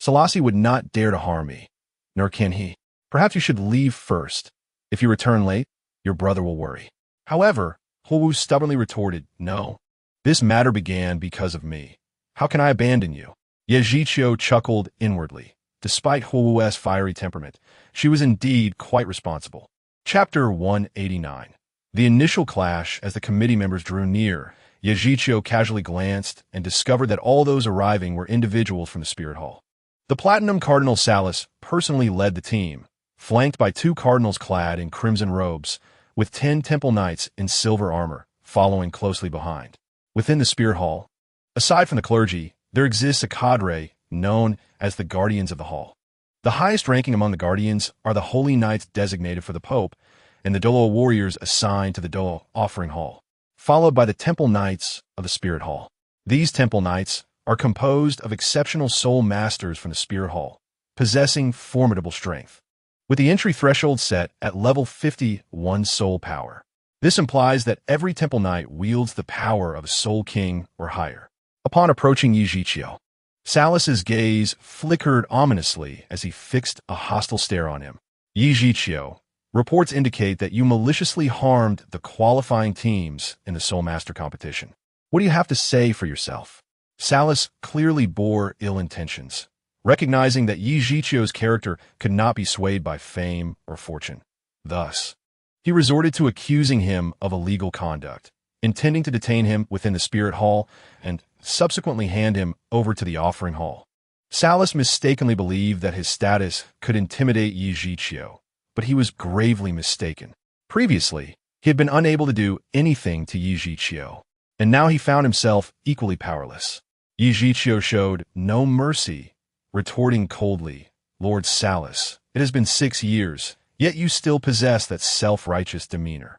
Selassie would not dare to harm me, nor can he. Perhaps you should leave first. If you return late, your brother will worry. However, Huwu stubbornly retorted, no. This matter began because of me. How can I abandon you? Yejichio chuckled inwardly. Despite Huwu's fiery temperament, she was indeed quite responsible. Chapter 189. The initial clash as the committee members drew near, Yejichio casually glanced and discovered that all those arriving were individuals from the Spirit Hall. The Platinum Cardinal Salas personally led the team, flanked by 2 cardinals clad in crimson robes, with 10 temple knights in silver armor following closely behind. Within the Spirit Hall, aside from the clergy, there exists a cadre known as the Guardians of the Hall. The highest ranking among the Guardians are the Holy Knights designated for the Pope and the Douluo warriors assigned to the Douluo Offering Hall, followed by the Temple Knights of the Spirit Hall. These Temple Knights are composed of exceptional soul masters from the Spirit Hall, possessing formidable strength. With the entry threshold set at level 51 soul power, this implies that every Temple Knight wields the power of a Soul King or higher. Upon approaching Yejichio, Salas's gaze flickered ominously as he fixed a hostile stare on him. Yejichio, reports indicate that you maliciously harmed the qualifying teams in the Soul Master competition. What do you have to say for yourself? Salas clearly bore ill intentions, recognizing that Yejichio's character could not be swayed by fame or fortune. Thus, he resorted to accusing him of illegal conduct, intending to detain him within the Spirit Hall and subsequently hand him over to the Offering Hall. Salas mistakenly believed that his status could intimidate Yejichio, but he was gravely mistaken. Previously, he had been unable to do anything to Yejichio, and now he found himself equally powerless. Yejichio showed no mercy, retorting coldly, Lord Salas, it has been 6 years, yet you still possess that self-righteous demeanor.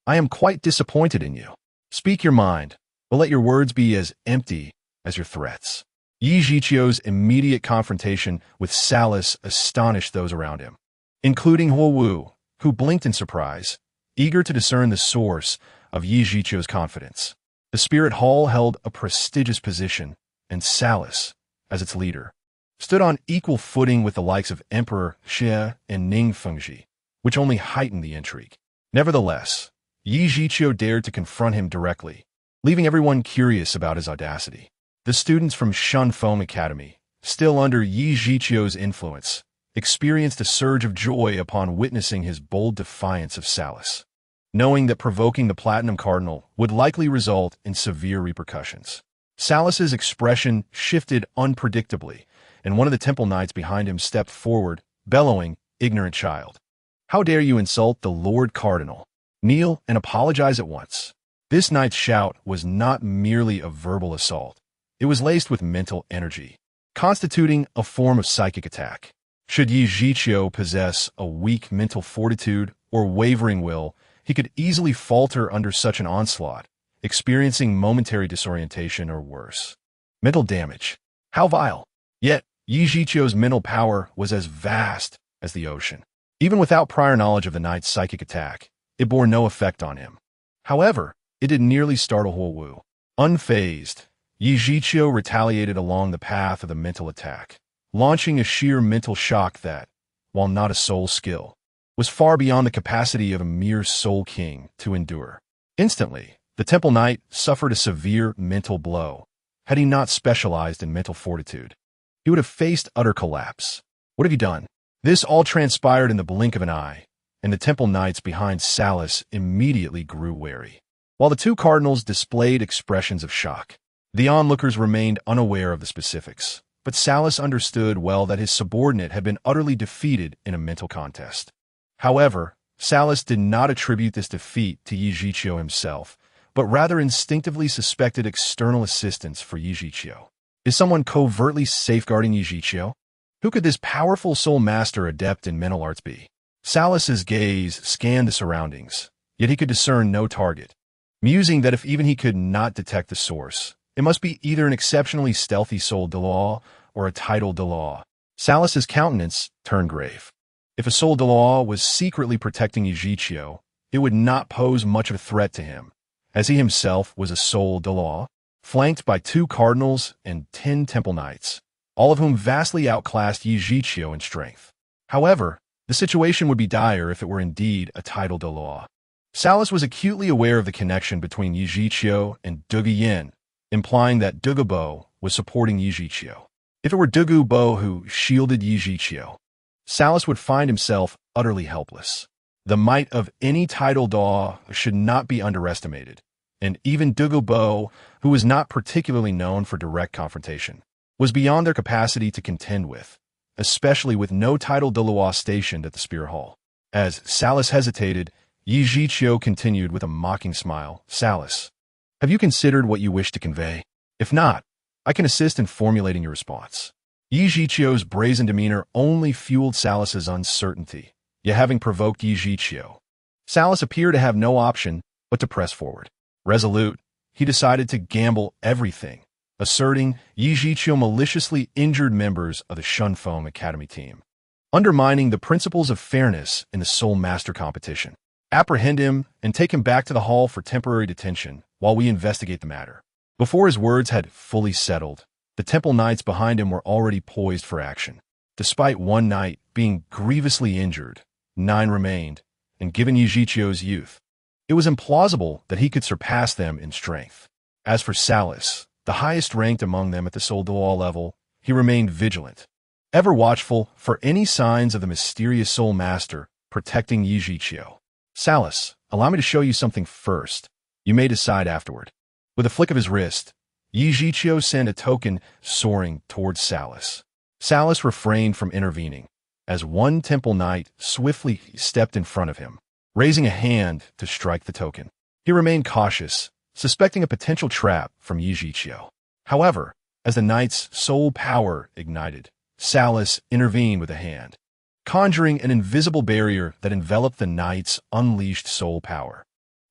I am quite disappointed in you. Speak your mind, but let your words be as empty as your threats. Yejichio's immediate confrontation with Salas astonished those around him, including Huowu, who blinked in surprise, eager to discern the source of Yejichio's confidence. The Spirit Hall held a prestigious position, and Salas, as its leader, stood on equal footing with the likes of Emperor Xie and Ning Fengji, which only heightened the intrigue. Nevertheless, Yejichio dared to confront him directly, leaving everyone curious about his audacity. The students from Shunfeng Academy, still under Yejichio's influence, experienced a surge of joy upon witnessing his bold defiance of Salas, knowing that provoking the Platinum Cardinal would likely result in severe repercussions. Salas's expression shifted unpredictably, and one of the Temple Knights behind him stepped forward, bellowing, "Ignorant child! How dare you insult the Lord Cardinal? Kneel and apologize at once." This knight's shout was not merely a verbal assault. It was laced with mental energy, constituting a form of psychic attack. Should Yejichio possess a weak mental fortitude or wavering will, he could easily falter under such an onslaught, experiencing momentary disorientation or worse. Mental damage. How vile! Yet, Yejichio's mental power was as vast as the ocean. Even without prior knowledge of the knight's psychic attack, it bore no effect on him. However, it did nearly startle Huowu. Unfazed, Yejichio retaliated along the path of the mental attack, launching a sheer mental shock that, while not a soul skill, was far beyond the capacity of a mere soul king to endure. Instantly, the Temple Knight suffered a severe mental blow. Had he not specialized in mental fortitude, he would have faced utter collapse. What have you done? This all transpired in the blink of an eye, and the Temple Knights behind Salas immediately grew wary. While the 2 cardinals displayed expressions of shock, the onlookers remained unaware of the specifics, but Salas understood well that his subordinate had been utterly defeated in a mental contest. However, Salas did not attribute this defeat to Yejichio himself, but rather instinctively suspected external assistance for Yejichio. Is someone covertly safeguarding Yejichio? Who could this powerful soul master adept in mental arts be? Salas's gaze scanned the surroundings, yet he could discern no target, musing that if even he could not detect the source, it must be either an exceptionally stealthy soul Douluo or a titled Douluo. Salas's countenance turned grave. If a Soul Douluo was secretly protecting Yijiqiu, it would not pose much of a threat to him, as he himself was a Soul Douluo, flanked by 2 cardinals and 10 temple knights, all of whom vastly outclassed Yijiqiu in strength. However, the situation would be dire if it were indeed a title Douluo. Salas was acutely aware of the connection between Yijiqiu and Dugu Yin, implying that Dugu Bo was supporting Yijiqiu. If it were Dugu Bo who shielded Yijiqiu, Salas would find himself utterly helpless. The might of any title Douluo should not be underestimated, and even Dugu Bo, who was not particularly known for direct confrontation, was beyond their capacity to contend with, especially with no title Douluo stationed at the Spirit Hall. As Salas hesitated, Yijiqiu continued with a mocking smile. Salas, have you considered what you wish to convey? If not, I can assist in formulating your response. Yijiqiu's brazen demeanor only fueled Salas's uncertainty, yet having provoked Yijiqiu, Salas appeared to have no option but to press forward. Resolute, he decided to gamble everything, asserting Yijiqiu maliciously injured members of the Shunfeng Academy team, undermining the principles of fairness in the Soul Master competition. Apprehend him and take him back to the hall for temporary detention while we investigate the matter. Before his words had fully settled, the temple knights behind him were already poised for action. Despite 1 knight being grievously injured, 9 remained, and given Yijiqiu's youth, it was implausible that he could surpass them in strength. As for Salas, the highest ranked among them at the Soul Douluo level, he remained vigilant, ever watchful for any signs of the mysterious Soul Master protecting Yijiqiu. Salas, allow me to show you something first. You may decide afterward. With a flick of his wrist, Yijiqiu sent a token soaring towards Salas. Salas refrained from intervening, as 1 temple knight swiftly stepped in front of him, raising a hand to strike the token. He remained cautious, suspecting a potential trap from Yijiqiu. However, as the knight's soul power ignited, Salas intervened with a hand, conjuring an invisible barrier that enveloped the knight's unleashed soul power.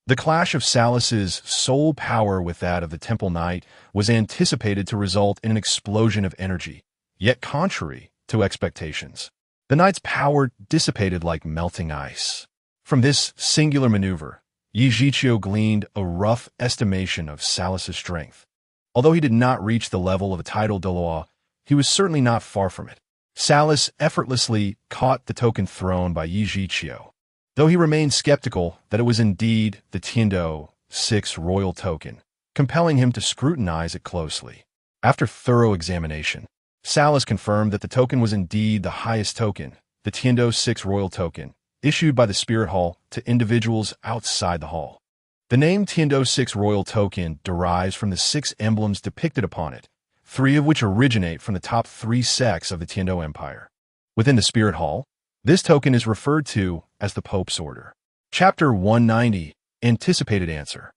The clash of Salas's soul power with that of the temple knight was anticipated to result in an explosion of energy, yet contrary to expectations. The knight's power dissipated like melting ice. From this singular maneuver, Yijiqiu gleaned a rough estimation of Salas's strength. Although he did not reach the level of a title Douluo, he was certainly not far from it. Salas effortlessly caught the token thrown by Yijiqiu, though he remained skeptical that it was indeed the Tiando 6 royal token, compelling him to scrutinize it closely. After thorough examination, Salas confirmed that the token was indeed the highest token, the Tiando 6 royal token, issued by the Spirit Hall to individuals outside the hall. The name Tiando 6 royal token derives from the 6 emblems depicted upon it, 3 of which originate from the top 3 sects of the Tiando Empire. Within the Spirit Hall, this token is referred to as the Pope's Order. Chapter 190, Anticipated Answer.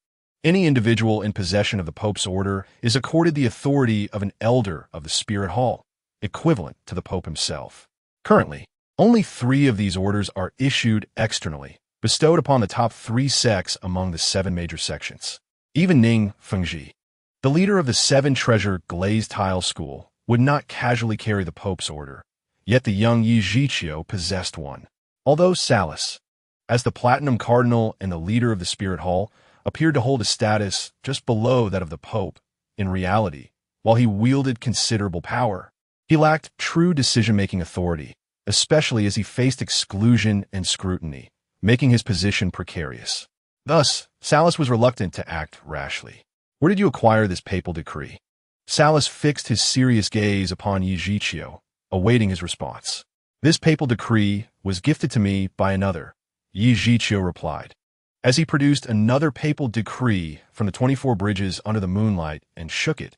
Any individual in possession of the Pope's Order is accorded the authority of an elder of the Spirit Hall, equivalent to the Pope himself. Currently, only 3 of these orders are issued externally, bestowed upon the top 3 sects among the 7 major sections. Even Ning Fengji, the leader of the 7-treasure glazed tile school, would not casually carry the Pope's Order, yet the young Yijiqiu possessed one. Although Salas, as the Platinum Cardinal and the leader of the Spirit Hall, appeared to hold a status just below that of the Pope, in reality, while he wielded considerable power, he lacked true decision-making authority, especially as he faced exclusion and scrutiny, making his position precarious. Thus, Salas was reluctant to act rashly. Where did you acquire this papal decree? Salas fixed his serious gaze upon Yijiqiu, awaiting his response. This papal decree was gifted to me by another, Yijiqiu replied, as he produced another papal decree from the 24 bridges under the moonlight and shook it,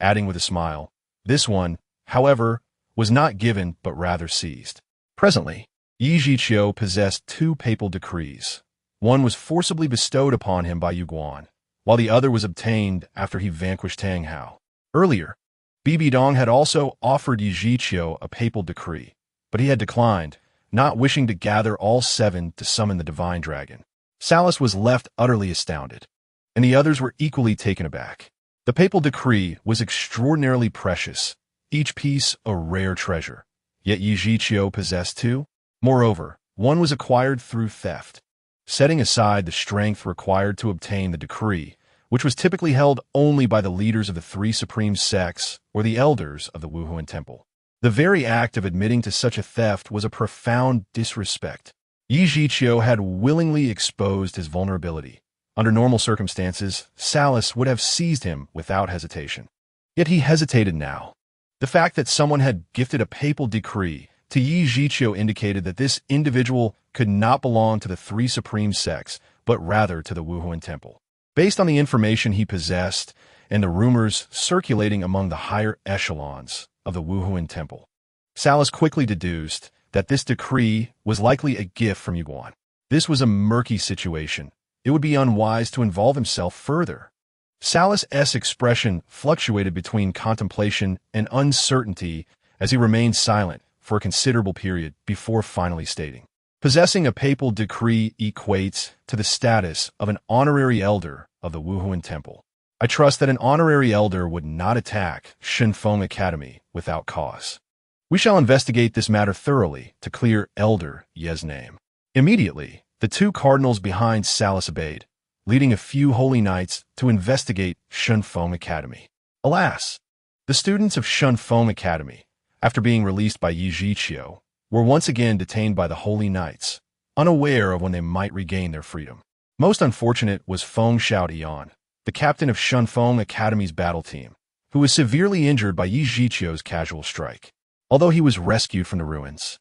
adding with a smile, this one, however, was not given but rather seized. Presently, Yijiqiu possessed 2 papal decrees. One was forcibly bestowed upon him by Yu Guan, while the other was obtained after he vanquished Tang Hao. Earlier, Bibi Dong had also offered Yijiqiu a papal decree, but he had declined, not wishing to gather all 7 to summon the divine dragon. Salas was left utterly astounded, and the others were equally taken aback. The papal decree was extraordinarily precious, each piece a rare treasure, yet Yijiqiu possessed 2. Moreover, one was acquired through theft. Setting aside the strength required to obtain the decree, which was typically held only by the leaders of the three supreme sects or the elders of the Wuhuan Temple. The very act of admitting to such a theft was a profound disrespect. Yi Zhiqiu had willingly exposed his vulnerability. Under normal circumstances, Salas would have seized him without hesitation. Yet he hesitated now. The fact that someone had gifted a papal decree to Yi Zhiqiu indicated that this individual could not belong to the three supreme sects, but rather to the Wuhuan Temple. Based on the information he possessed and the rumors circulating among the higher echelons of the Wuhuan Temple, Salas quickly deduced that this decree was likely a gift from Yuguan. This was a murky situation. It would be unwise to involve himself further. Salas' expression fluctuated between contemplation and uncertainty as he remained silent for a considerable period before finally stating, "Possessing a papal decree equates to the status of an honorary elder of the Wuhuan Temple. I trust that an honorary elder would not attack Shenfeng Academy without cause. We shall investigate this matter thoroughly to clear Elder Ye's name." Immediately, the two cardinals behind Salas obeyed, leading a few holy knights to investigate Shenfeng Academy. Alas, the students of Shenfeng Academy, after being released by Yi Zhiqiu, were once again detained by the holy knights, unaware of when they might regain their freedom. Most unfortunate was Feng Xiaodian, the captain of Shenfeng Academy's battle team, who was severely injured by Yi Zhiqiu's casual strike. Although he was rescued from the ruins,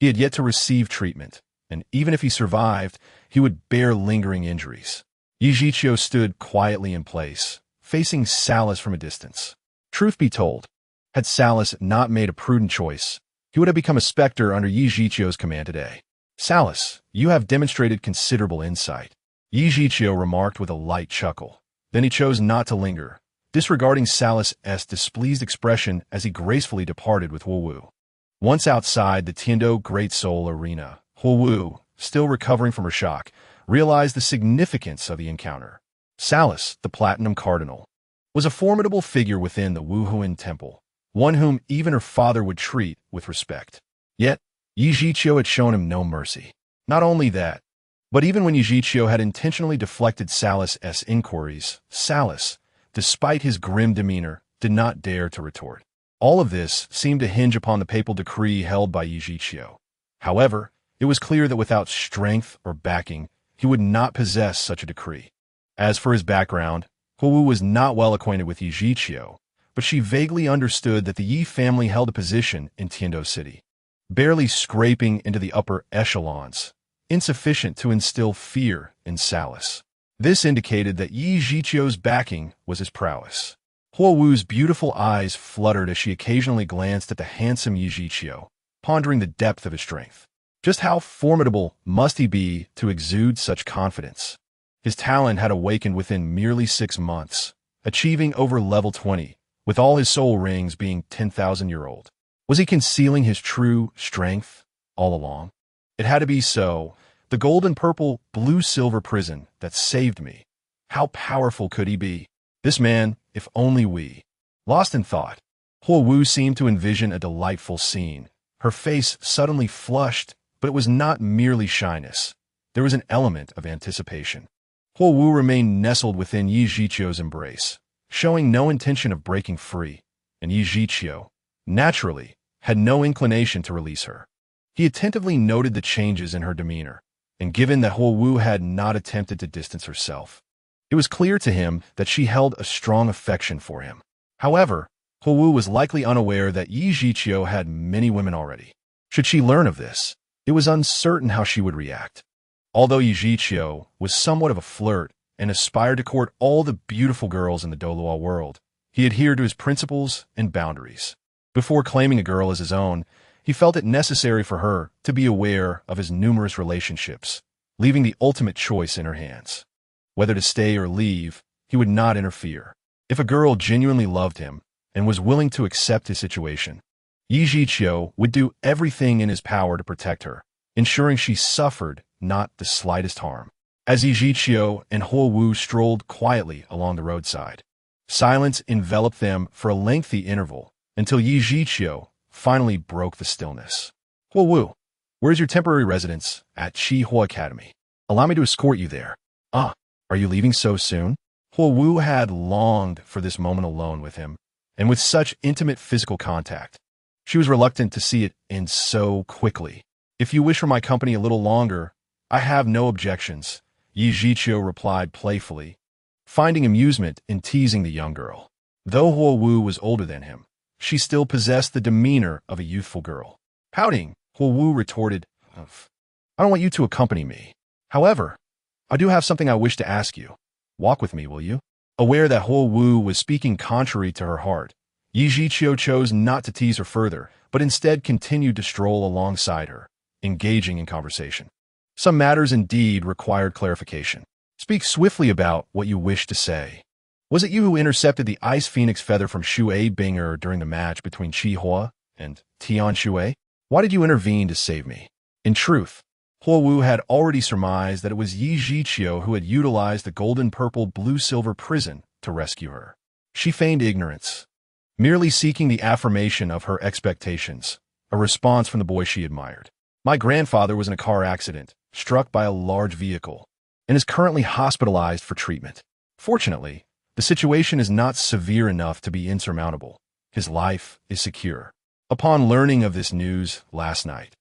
he had yet to receive treatment, and even if he survived, he would bear lingering injuries. Yi Zhiqiu stood quietly in place, facing Salas from a distance. Truth be told, had Salas not made a prudent choice, he would have become a specter under Yi Zhiqiu's command today. "Salas, you have demonstrated considerable insight," Yi Zhiqiu remarked with a light chuckle. Then he chose not to linger, disregarding Salas' displeased expression as he gracefully departed with Huowu. Once outside the Tiando Great Soul Arena, Huowu, still recovering from her shock, realized the significance of the encounter. Salas, the Platinum Cardinal, was a formidable figure within the Wuhuan Temple, one whom even her father would treat with respect. Yet, Yi Zhiqiu had shown him no mercy. Not only that, but even when Yi Zhiqiu had intentionally deflected Salas' inquiries, Salas, despite his grim demeanor, did not dare to retort. All of this seemed to hinge upon the papal decree held by Yi Zhiqiu. However, it was clear that without strength or backing, he would not possess such a decree. As for his background, Huowu was not well acquainted with Yi Zhiqiu, but she vaguely understood that the Yi family held a position in Tiando City, barely scraping into the upper echelons, insufficient to instill fear in Salas. This indicated that Yi Zhiqiu's backing was his prowess. Huowu's beautiful eyes fluttered as she occasionally glanced at the handsome Yi Zhiqiu, pondering the depth of his strength. Just how formidable must he be to exude such confidence? His talent had awakened within merely 6 months, achieving over level 20, with all his soul rings being 10,000-year-old. Was he concealing his true strength all along? It had to be so. The golden purple blue silver prison that saved me. How powerful could he be? This man, if only we. Lost in thought, Huowu seemed to envision a delightful scene. Her face suddenly flushed, but it was not merely shyness. There was an element of anticipation. Huowu remained nestled within Yi Zhiqiu's embrace, showing no intention of breaking free, and Yi Zhiqiu, naturally, had no inclination to release her. He attentively noted the changes in her demeanor, and given that Huowu had not attempted to distance herself, it was clear to him that she held a strong affection for him. However, Huowu was likely unaware that Yi Zhiqiu had many women already. Should she learn of this, it was uncertain how she would react. Although Yi Zhiqiu was somewhat of a flirt and aspired to court all the beautiful girls in the Douluo world, he adhered to his principles and boundaries. Before claiming a girl as his own, he felt it necessary for her to be aware of his numerous relationships, leaving the ultimate choice in her hands. Whether to stay or leave, he would not interfere. If a girl genuinely loved him and was willing to accept his situation, Yi Zhiqiu would do everything in his power to protect her, ensuring she suffered not the slightest harm. As Yi Zhiqiu and Huowu strolled quietly along the roadside, silence enveloped them for a lengthy interval until Yi Zhiqiu finally broke the stillness. "Huowu, Where's your temporary residence? At Chihua Academy. Allow me to escort you there. Ah, are you leaving so soon? Huo Wu had longed for this moment alone with him, and with such intimate physical contact. She was reluctant to see it end so quickly. If you wish for my company a little longer, I have no objections, Yi Zhiqiu replied playfully, finding amusement in teasing the young girl. Though Huo Wu was older than him, she still possessed the demeanor of a youthful girl. Pouting, Huo Wu retorted, I don't want you to accompany me. However, I do have something I wish to ask you. Walk with me, will you? Aware that Huo Wu was speaking contrary to her heart, Yi Zhiqiu chose not to tease her further, but instead continued to stroll alongside her, engaging in conversation. Some matters indeed required clarification. Speak swiftly about what you wish to say. Was it you who intercepted the Ice Phoenix feather from Xue Binger during the match between Chihua and Tian Xue? Why did you intervene to save me? In truth, Huo Wu had already surmised that it was Yi Zhiqiu who had utilized the golden-purple blue-silver prison to rescue her. She feigned ignorance, merely seeking the affirmation of her expectations, a response from the boy she admired. My grandfather was in a car accident, struck by a large vehicle, and is currently hospitalized for treatment. Fortunately, the situation is not severe enough to be insurmountable. His life is secure. Upon learning of this news last night,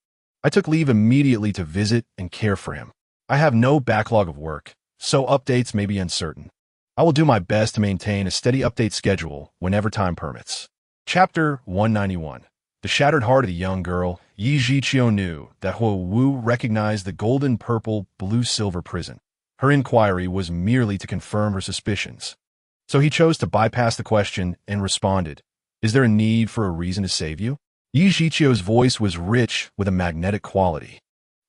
I took leave immediately to visit and care for him. I have no backlog of work, so updates may be uncertain. I will do my best to maintain a steady update schedule whenever time permits. Chapter 191. The shattered heart of the young girl, Yi Zhiqiu knew that Huo Wu recognized the golden-purple blue-silver prison. Her inquiry was merely to confirm her suspicions. So he chose to bypass the question and responded, Is there a need for a reason to save you? Yi Zhiqiu's voice was rich with a magnetic quality,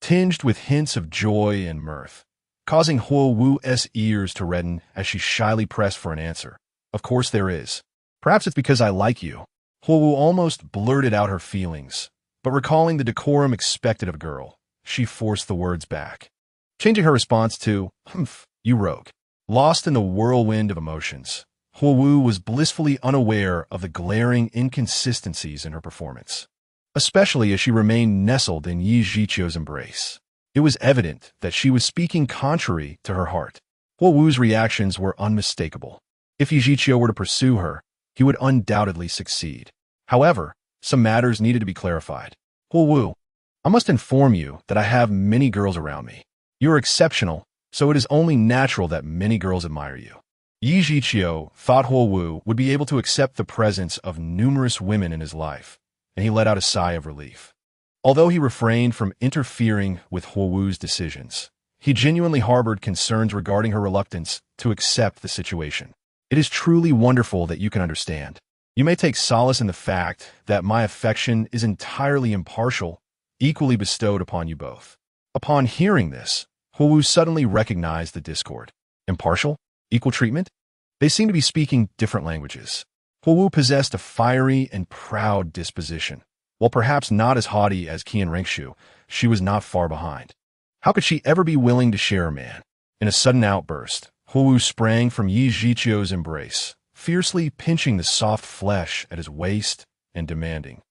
tinged with hints of joy and mirth, causing Huo Wu's ears to redden as she shyly pressed for an answer. Of course there is. Perhaps it's because I like you. Huo Wu almost blurted out her feelings, but recalling the decorum expected of a girl, she forced the words back, changing her response to, Humph, you rogue. Lost in the whirlwind of emotions, Huo Wu was blissfully unaware of the glaring inconsistencies in her performance, especially as she remained nestled in Yi Zhiqiu's embrace. It was evident that she was speaking contrary to her heart. Huo Wu's reactions were unmistakable. If Yi Zhiqiu were to pursue her, he would undoubtedly succeed. However, some matters needed to be clarified. Huo Wu, I must inform you that I have many girls around me. You are exceptional, so it is only natural that many girls admire you. Yi Zhiqiu thought Huo Wu would be able to accept the presence of numerous women in his life, and he let out a sigh of relief. Although he refrained from interfering with Huo Wu's decisions, he genuinely harbored concerns regarding her reluctance to accept the situation. It is truly wonderful that you can understand. You may take solace in the fact that my affection is entirely impartial, equally bestowed upon you both. Upon hearing this, Huo Wu suddenly recognized the discord. Impartial? Equal treatment? They seem to be speaking different languages. Huo Wu possessed a fiery and proud disposition. While perhaps not as haughty as Qian Rengshu, she was not far behind. How could she ever be willing to share a man? In a sudden outburst, Huo Wu sprang from Yi Zhiqiu's embrace, fiercely pinching the soft flesh at his waist and demanding,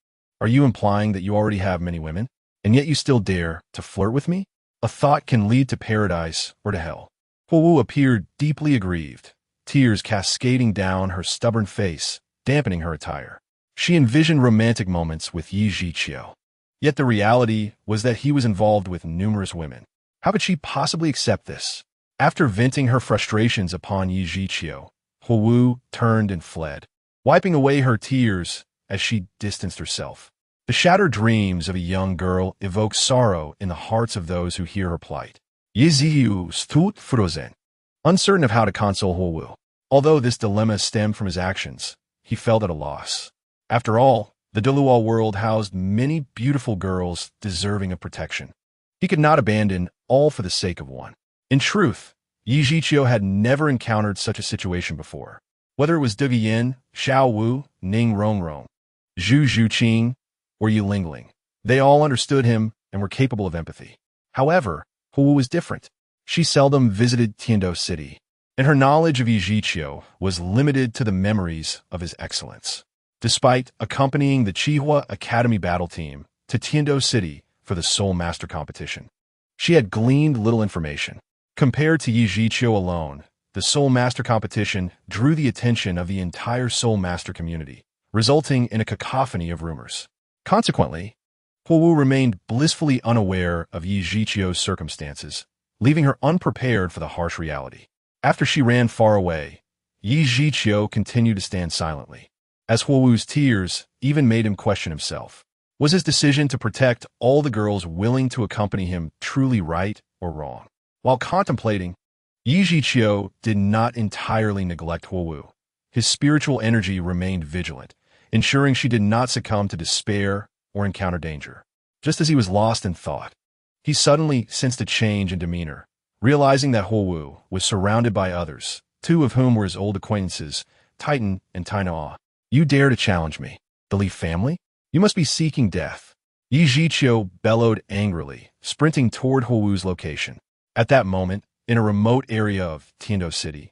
Are you implying that you already have many women, and yet you still dare to flirt with me? A thought can lead to paradise or to hell. Huo Wu appeared deeply aggrieved, tears cascading down her stubborn face, dampening her attire. She envisioned romantic moments with Yi Zhiqiu. Yet the reality was that he was involved with numerous women. How could she possibly accept this? After venting her frustrations upon Yi Zhiqiu, Huo Wu turned and fled, wiping away her tears as she distanced herself. The shattered dreams of a young girl evoke sorrow in the hearts of those who hear her plight. Yi Zhiqiu stood frozen, uncertain of how to console Huo Wu. Although this dilemma stemmed from his actions, he felt at a loss. After all, the Douluo world housed many beautiful girls deserving of protection. He could not abandon all for the sake of one. In truth, Yi Zhiqiu had never encountered such a situation before. Whether it was De Yin, Xiao Wu, Ning Rongrong, Zhu Zhuqing, or Yu Lingling, they all understood him and were capable of empathy. However, Huo Wu was different. She seldom visited Tiando City, and her knowledge of Yi Zhiqiu was limited to the memories of his excellence. Despite accompanying the Chihua Academy battle team to Tiando City for the Soul Master competition. She had gleaned little information. Compared to Yi Zhiqiu alone, the Soul Master competition drew the attention of the entire Soul Master community, resulting in a cacophony of rumors. Consequently, Huowu remained blissfully unaware of Yi Zhiqiu's circumstances, leaving her unprepared for the harsh reality. After she ran far away, Yi Zhiqiu continued to stand silently, as Huowu's tears even made him question himself. Was his decision to protect all the girls willing to accompany him truly right or wrong? While contemplating, Yi Zhiqiu did not entirely neglect Huowu. His spiritual energy remained vigilant, ensuring she did not succumb to despair or encounter danger. Just as he was lost in thought, he suddenly sensed a change in demeanor, realizing that Huowu was surrounded by others, two of whom were his old acquaintances, Titan and Tainoa. You dare to challenge me? The Li family? You must be seeking death. Yi Zhiqiu bellowed angrily, sprinting toward Huowu's location. At that moment, in a remote area of Tiando City,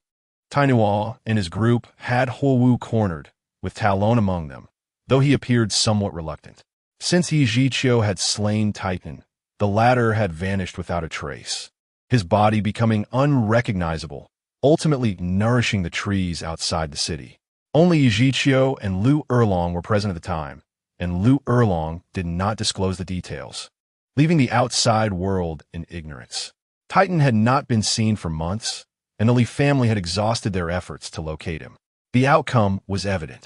Tainoa and his group had Huowu cornered, with Talon among them, though he appeared somewhat reluctant. Since Yi Zhiqiu had slain Titan, the latter had vanished without a trace, his body becoming unrecognizable, ultimately nourishing the trees outside the city. Only Yi Zhiqiu and Lu Erlong were present at the time, and Lu Erlong did not disclose the details, leaving the outside world in ignorance. Titan had not been seen for months, and the Li family had exhausted their efforts to locate him. The outcome was evident.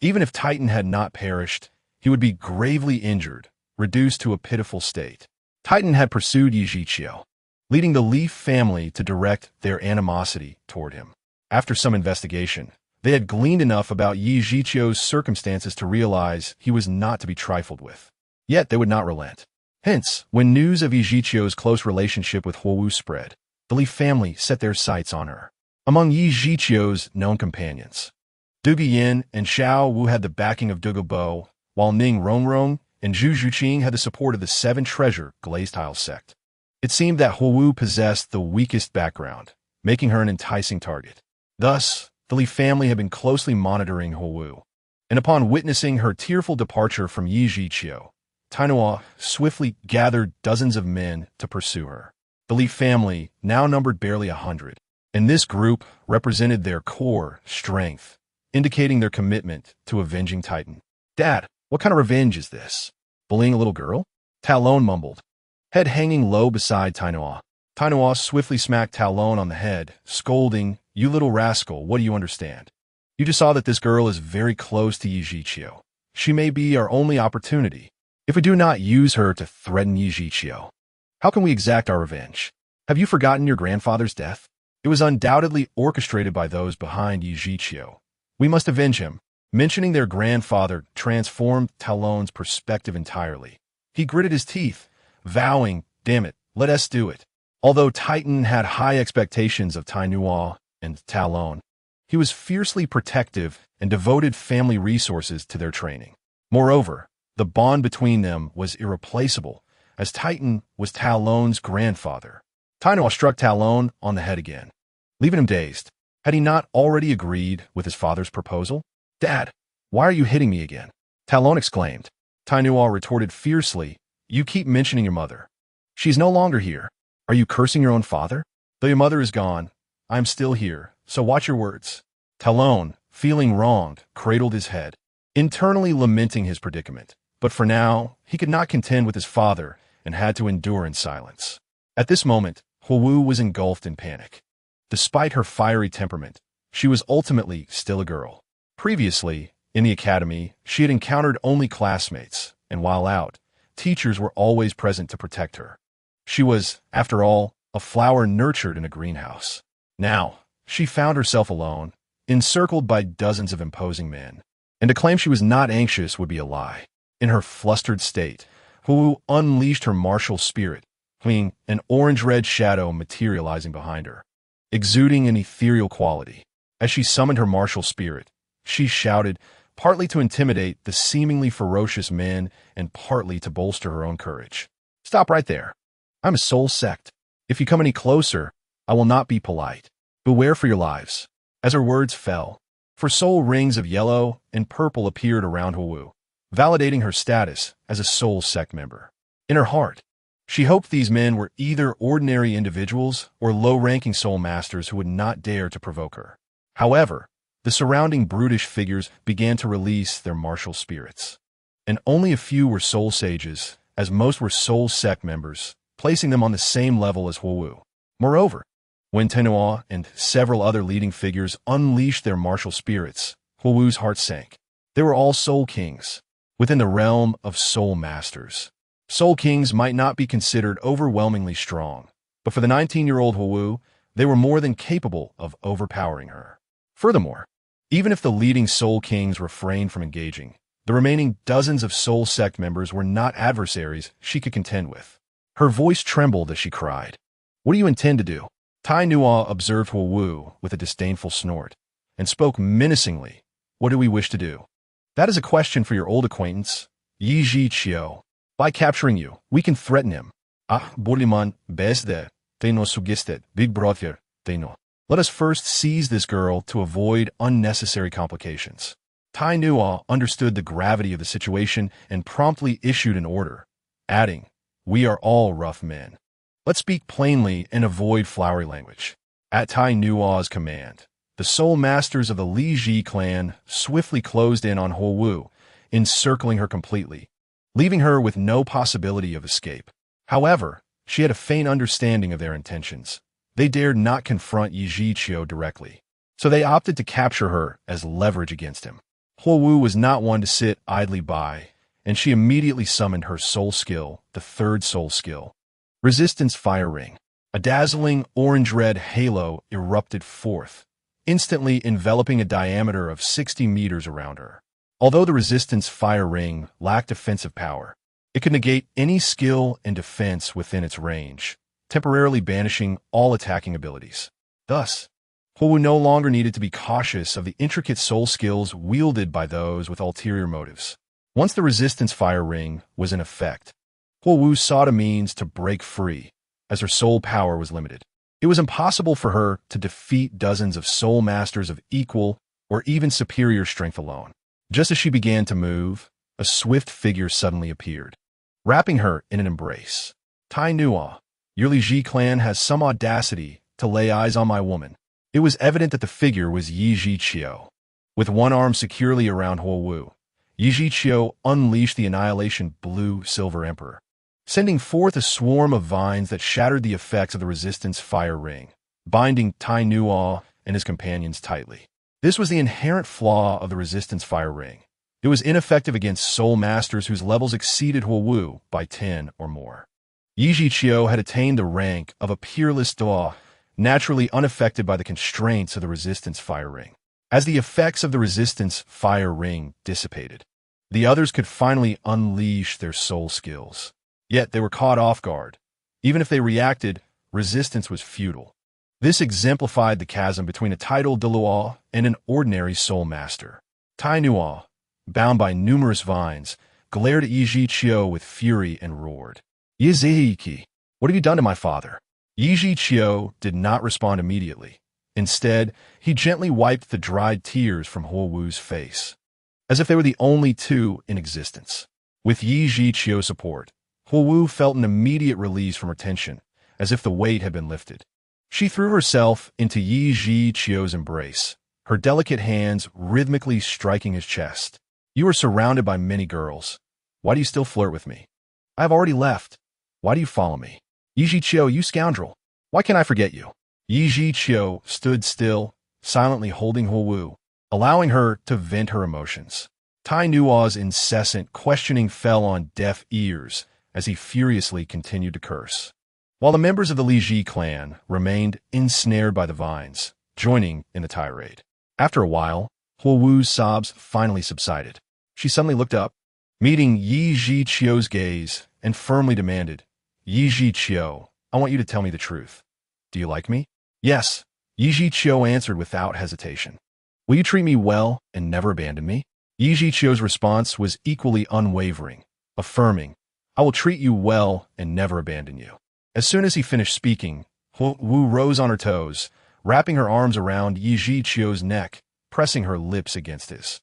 Even if Titan had not perished, he would be gravely injured, reduced to a pitiful state. Titan had pursued Yi Zhiqiu, leading the Li family to direct their animosity toward him. After some investigation, they had gleaned enough about Yi Zhiqiu's circumstances to realize he was not to be trifled with. Yet they would not relent. Hence, when news of Yi Zhiqiu's close relationship with Huowu spread, the Li family set their sights on her. Among Yi Zhiqiu's known companions, Dugu Yin and Xiao Wu had the backing of Dugu Bo, while Ning Rongrong and Zhu Zhuqing had the support of the Seven Treasure Glazed Tile sect. It seemed that Huowu possessed the weakest background, making her an enticing target. Thus, the Li family had been closely monitoring Huowu, and upon witnessing her tearful departure from Yi Zhiqiu, Tainoa swiftly gathered dozens of men to pursue her. The Li family now numbered barely 100, and this group represented their core strength, indicating their commitment to avenging Titan. Dad, what kind of revenge is this? Bullying a little girl? Talon mumbled, head hanging low beside Tainoa. Tainoa swiftly smacked Talon on the head, scolding, "You little rascal, what do you understand? You just saw that this girl is very close to Yi Zhiqiu. She may be our only opportunity. If we do not use her to threaten Yi Zhiqiu, how can we exact our revenge? Have you forgotten your grandfather's death? It was undoubtedly orchestrated by those behind Yi Zhiqiu. We must avenge him." Mentioning their grandfather transformed Talon's perspective entirely. He gritted his teeth, vowing, "Damn it, let us do it." Although Titan had high expectations of Tainua and Talon, he was fiercely protective and devoted family resources to their training. Moreover, the bond between them was irreplaceable, as Titan was Talon's grandfather. Tainua struck Talon on the head again, leaving him dazed. Had he not already agreed with his father's proposal? "Dad, why are you hitting me again?" Talon exclaimed. Tainua retorted fiercely, "You keep mentioning your mother. She's no longer here. Are you cursing your own father? Though your mother is gone, I am still here, so watch your words." Talon, feeling wronged, cradled his head, internally lamenting his predicament. But for now, he could not contend with his father and had to endure in silence. At this moment, Huowu was engulfed in panic. Despite her fiery temperament, she was ultimately still a girl. Previously, in the academy, she had encountered only classmates, and while out, teachers were always present to protect her. She was, after all, a flower nurtured in a greenhouse. Now, she found herself alone, encircled by dozens of imposing men, and to claim she was not anxious would be a lie. In her flustered state, Huowu unleashed her martial spirit, leaving an orange-red shadow materializing behind her, exuding an ethereal quality. As she summoned her martial spirit, she shouted, partly to intimidate the seemingly ferocious men and partly to bolster her own courage. "Stop right there. I'm a soul sect. If you come any closer, I will not be polite. Beware for your lives." As her words fell, for soul rings of yellow and purple appeared around Huowu, validating her status as a soul sect member. In her heart, she hoped these men were either ordinary individuals or low-ranking soul masters who would not dare to provoke her. However, the surrounding brutish figures began to release their martial spirits. And only a few were soul sages, as most were soul sect members, placing them on the same level as Huowu. Moreover, when Tenua and several other leading figures unleashed their martial spirits, Huowu's heart sank. They were all soul kings, within the realm of soul masters. Soul kings might not be considered overwhelmingly strong, but for the 19-year-old Huowu, they were more than capable of overpowering her. Furthermore, even if the leading soul kings refrained from engaging, the remaining dozens of soul sect members were not adversaries she could contend with. Her voice trembled as she cried, "What do you intend to do?" Tai Nua observed Huowu with a disdainful snort, and spoke menacingly, "What do we wish to do?" "That is a question for your old acquaintance, Yi Ji-chio. By capturing you, we can threaten him. Boliman, besde, teno sugisted, big brother, teno. Let us first seize this girl to avoid unnecessary complications." Tai Nua understood the gravity of the situation and promptly issued an order, adding, "We are all rough men. Let's speak plainly and avoid flowery language." At Tai Nua's command, the soul masters of the Li Ji clan swiftly closed in on Huowu, encircling her completely, leaving her with no possibility of escape. However, she had a faint understanding of their intentions. They dared not confront Yi Ji-chio directly, so they opted to capture her as leverage against him. Huowu was not one to sit idly by, and she immediately summoned her soul skill, the third soul skill, Resistance Fire Ring. A dazzling orange-red halo erupted forth, instantly enveloping a diameter of 60 meters around her. Although the Resistance Fire Ring lacked offensive power, it could negate any skill and defense within its range, temporarily banishing all attacking abilities. Thus, Huowu no longer needed to be cautious of the intricate soul skills wielded by those with ulterior motives. Once the Resistance Fire Ring was in effect, Huowu sought a means to break free, as her soul power was limited. It was impossible for her to defeat dozens of soul masters of equal or even superior strength alone. Just as she began to move, a swift figure suddenly appeared, wrapping her in an embrace. "Tai Nua, your Li Ji clan has some audacity to lay eyes on my woman." It was evident that the figure was Yi Ji-chio. With one arm securely around Huowu, Yi Ji-chio unleashed the Annihilation Blue Silver Emperor, sending forth a swarm of vines that shattered the effects of the Resistance Fire Ring, binding Tai Nua and his companions tightly. This was the inherent flaw of the Resistance Fire Ring. It was ineffective against soul masters whose levels exceeded Huowu by 10 or more. Yi Ji-chio had attained the rank of a peerless Douluo, naturally unaffected by the constraints of the Resistance Fire Ring. As the effects of the Resistance Fire Ring dissipated, the others could finally unleash their soul skills. Yet they were caught off guard. Even if they reacted, resistance was futile. This exemplified the chasm between a titled Douluo and an ordinary soul master. Tai Nua, bound by numerous vines, glared at Yi Ji-chio with fury and roared, "Yi Zihiki, what have you done to my father?" Yi Ji-chio did not respond immediately. Instead, he gently wiped the dried tears from Huowu's face, as if they were the only two in existence. With Yi Ji-chio's support, Huowu felt an immediate release from her tension, as if the weight had been lifted. She threw herself into Yi Ji-chio's embrace, her delicate hands rhythmically striking his chest. "You are surrounded by many girls. Why do you still flirt with me? I have already left. Why do you follow me? Yi Ji-chio, you scoundrel. Why can't I forget you?" Yi Ji-chio stood still, silently holding Huowu, allowing her to vent her emotions. Tai Nua's incessant questioning fell on deaf ears as he furiously continued to curse, while the members of the Li Ji clan remained ensnared by the vines, joining in the tirade. After a while, Huowu's sobs finally subsided. She suddenly looked up, meeting Yi Ji-chio's gaze, and firmly demanded, "Yi Ji-chio, I want you to tell me the truth. Do you like me?" "Yes," Yi Ji-chio answered without hesitation. "Will you treat me well and never abandon me?" Yi Ji-chio's response was equally unwavering, affirming, "I will treat you well and never abandon you." As soon as he finished speaking, Huowu rose on her toes, wrapping her arms around Yi Ji-chio's neck, pressing her lips against his.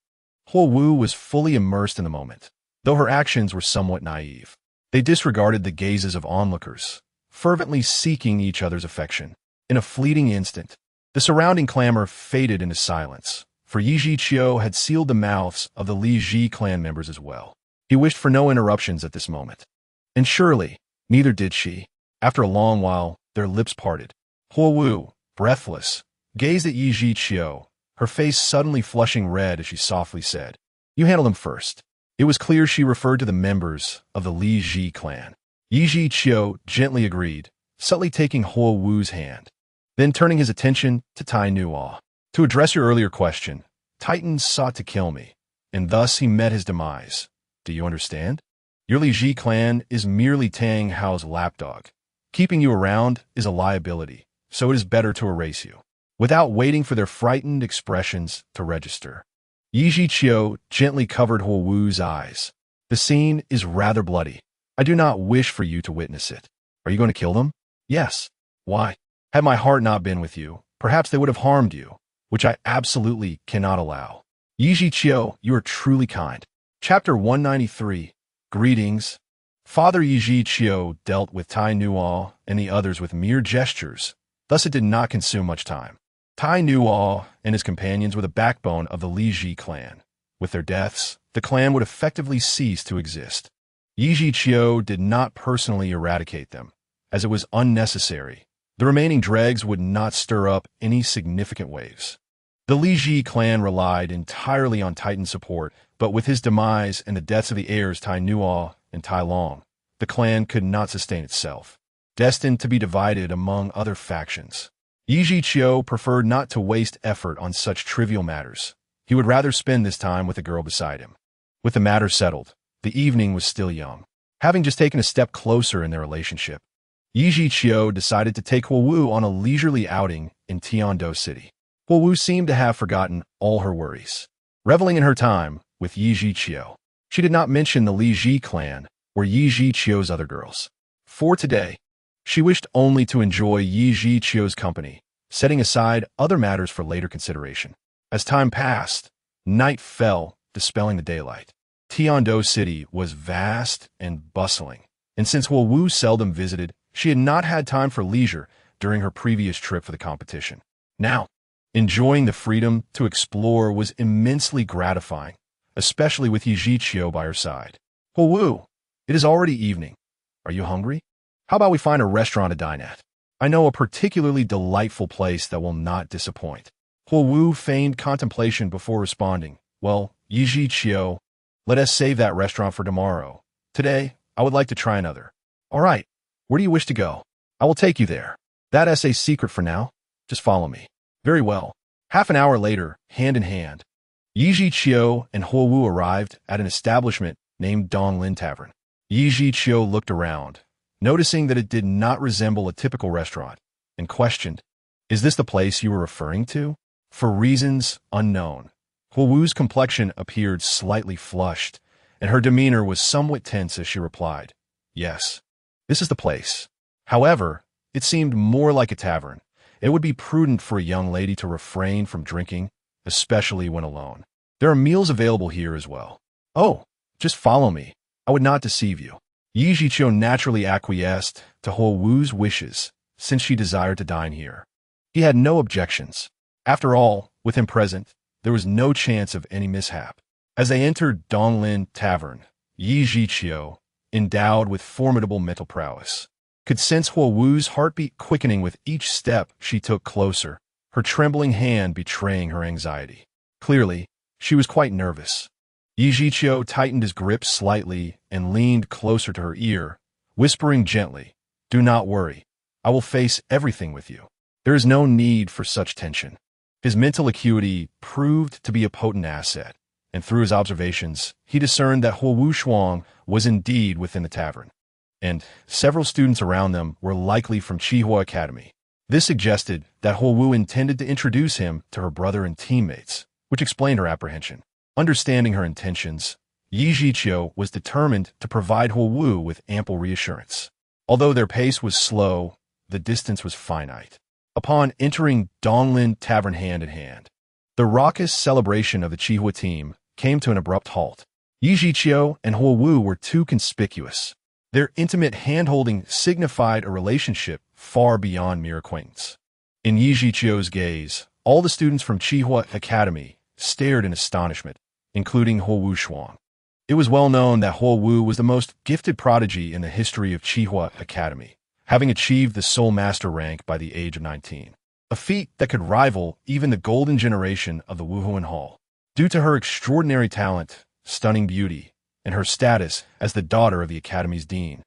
Huowu was fully immersed in the moment, though her actions were somewhat naive. They disregarded the gazes of onlookers, fervently seeking each other's affection. In a fleeting instant, the surrounding clamor faded into silence, for Yi Zhiqiu had sealed the mouths of the Li Ji clan members as well. He wished for no interruptions at this moment. And surely, neither did she. After a long while, their lips parted. Huo Wu, breathless, gazed at Yi Zhiqiu, her face suddenly flushing red as she softly said, "You handle him first." It was clear she referred to the members of the Li Ji clan. Yi Zhiqiu gently agreed, subtly taking Huo Wu's hand, then turning his attention to Tai Nuo. "To address your earlier question, Titans sought to kill me, and thus he met his demise. Do you understand? Your Li Ji clan is merely Tang Hao's lapdog. Keeping you around is a liability, so it is better to erase you." Without waiting for their frightened expressions to register, Yi Zhiqiu gently covered Huo Wu's eyes. "The scene is rather bloody. I do not wish for you to witness it. Are you going to kill them?" "Yes." "Why? Had my heart not been with you, perhaps they would have harmed you, which I absolutely cannot allow." "Yi Zhiqiu, you are truly kind." Chapter 193. Greetings. Father Yi Zhiqiu dealt with Tai Nuo and the others with mere gestures, thus it did not consume much time. Tai Nuo and his companions were the backbone of the Li Ji clan. With their deaths, the clan would effectively cease to exist. Yi Zhiqiu did not personally eradicate them, as it was unnecessary. The remaining dregs would not stir up any significant waves. The Li Ji clan relied entirely on Titan support, but with his demise and the deaths of the heirs Tai Nuo and Tai Long, the clan could not sustain itself, destined to be divided among other factions. Yi Zhiqiu preferred not to waste effort on such trivial matters. He would rather spend this time with the girl beside him. With the matter settled, the evening was still young. Having just taken a step closer in their relationship, Yi Zhiqiu decided to take Huo Wu on a leisurely outing in Tiando City. Huo Wu seemed to have forgotten all her worries, reveling in her time with Yi Zhiqiu. She did not mention the Li Ji clan or Yi Zhiqiu's other girls. For today, she wished only to enjoy Yi Zhiqiu's company, setting aside other matters for later consideration. As time passed, night fell, dispelling the daylight. Tiando City was vast and bustling, and since Huo Wu seldom visited, she had not had time for leisure during her previous trip for the competition. Now, enjoying the freedom to explore was immensely gratifying, especially with Yi Zhiqiu by her side. "Huo Wu, it is already evening. Are you hungry? How about we find a restaurant to dine at? I know a particularly delightful place that will not disappoint." Huo Wu feigned contemplation before responding, "Well, Yi Zhiqiu, let us save that restaurant for tomorrow. Today, I would like to try another." "All right, where do you wish to go? I will take you there. That's a secret for now. Just follow me." "Very well." Half an hour later, hand in hand, Yi Zhiqiu and Huo Wu arrived at an establishment named Donglin Tavern. Yi Zhiqiu looked around, noticing that it did not resemble a typical restaurant, and questioned, "Is this the place you were referring to?" For reasons unknown, Huo Wu's complexion appeared slightly flushed, and her demeanor was somewhat tense as she replied, "Yes, this is the place. However, it seemed more like a tavern. It would be prudent for a young lady to refrain from drinking, especially when alone. There are meals available here as well." "Oh, just follow me. I would not deceive you." Yi Zhiqiu naturally acquiesced to Huo Wu's wishes, since she desired to dine here. He had no objections. After all, with him present, there was no chance of any mishap. As they entered Donglin Tavern, Yi Zhiqiu, endowed with formidable mental prowess, could sense Huo Wu's heartbeat quickening with each step she took closer, her trembling hand betraying her anxiety. Clearly, she was quite nervous. Yi Zhiqiu tightened his grip slightly and leaned closer to her ear, whispering gently, "Do not worry. I will face everything with you. There is no need for such tension." His mental acuity proved to be a potent asset, and through his observations, he discerned that Huo Wu Shuang was indeed within the tavern, and several students around them were likely from Qihua Academy. This suggested that Huo Wu intended to introduce him to her brother and teammates, which explained her apprehension. Understanding her intentions, Yi Zhiqiu was determined to provide Huo Wu with ample reassurance. Although their pace was slow, the distance was finite. Upon entering Donglin Tavern hand in hand, the raucous celebration of the Qihua team came to an abrupt halt. Yi Zhiqiu and Huo Wu were too conspicuous. Their intimate hand-holding signified a relationship far beyond mere acquaintance. In Yi Zhiqiu's gaze, all the students from Qihua Academy stared in astonishment, including Huo Shuang. It was well known that Huo Wu was the most gifted prodigy in the history of Qihua Academy, having achieved the Soul Master rank by the age of 19, a feat that could rival even the golden generation of the Wuhuan Hall. Due to her extraordinary talent, stunning beauty, and her status as the daughter of the Academy's dean,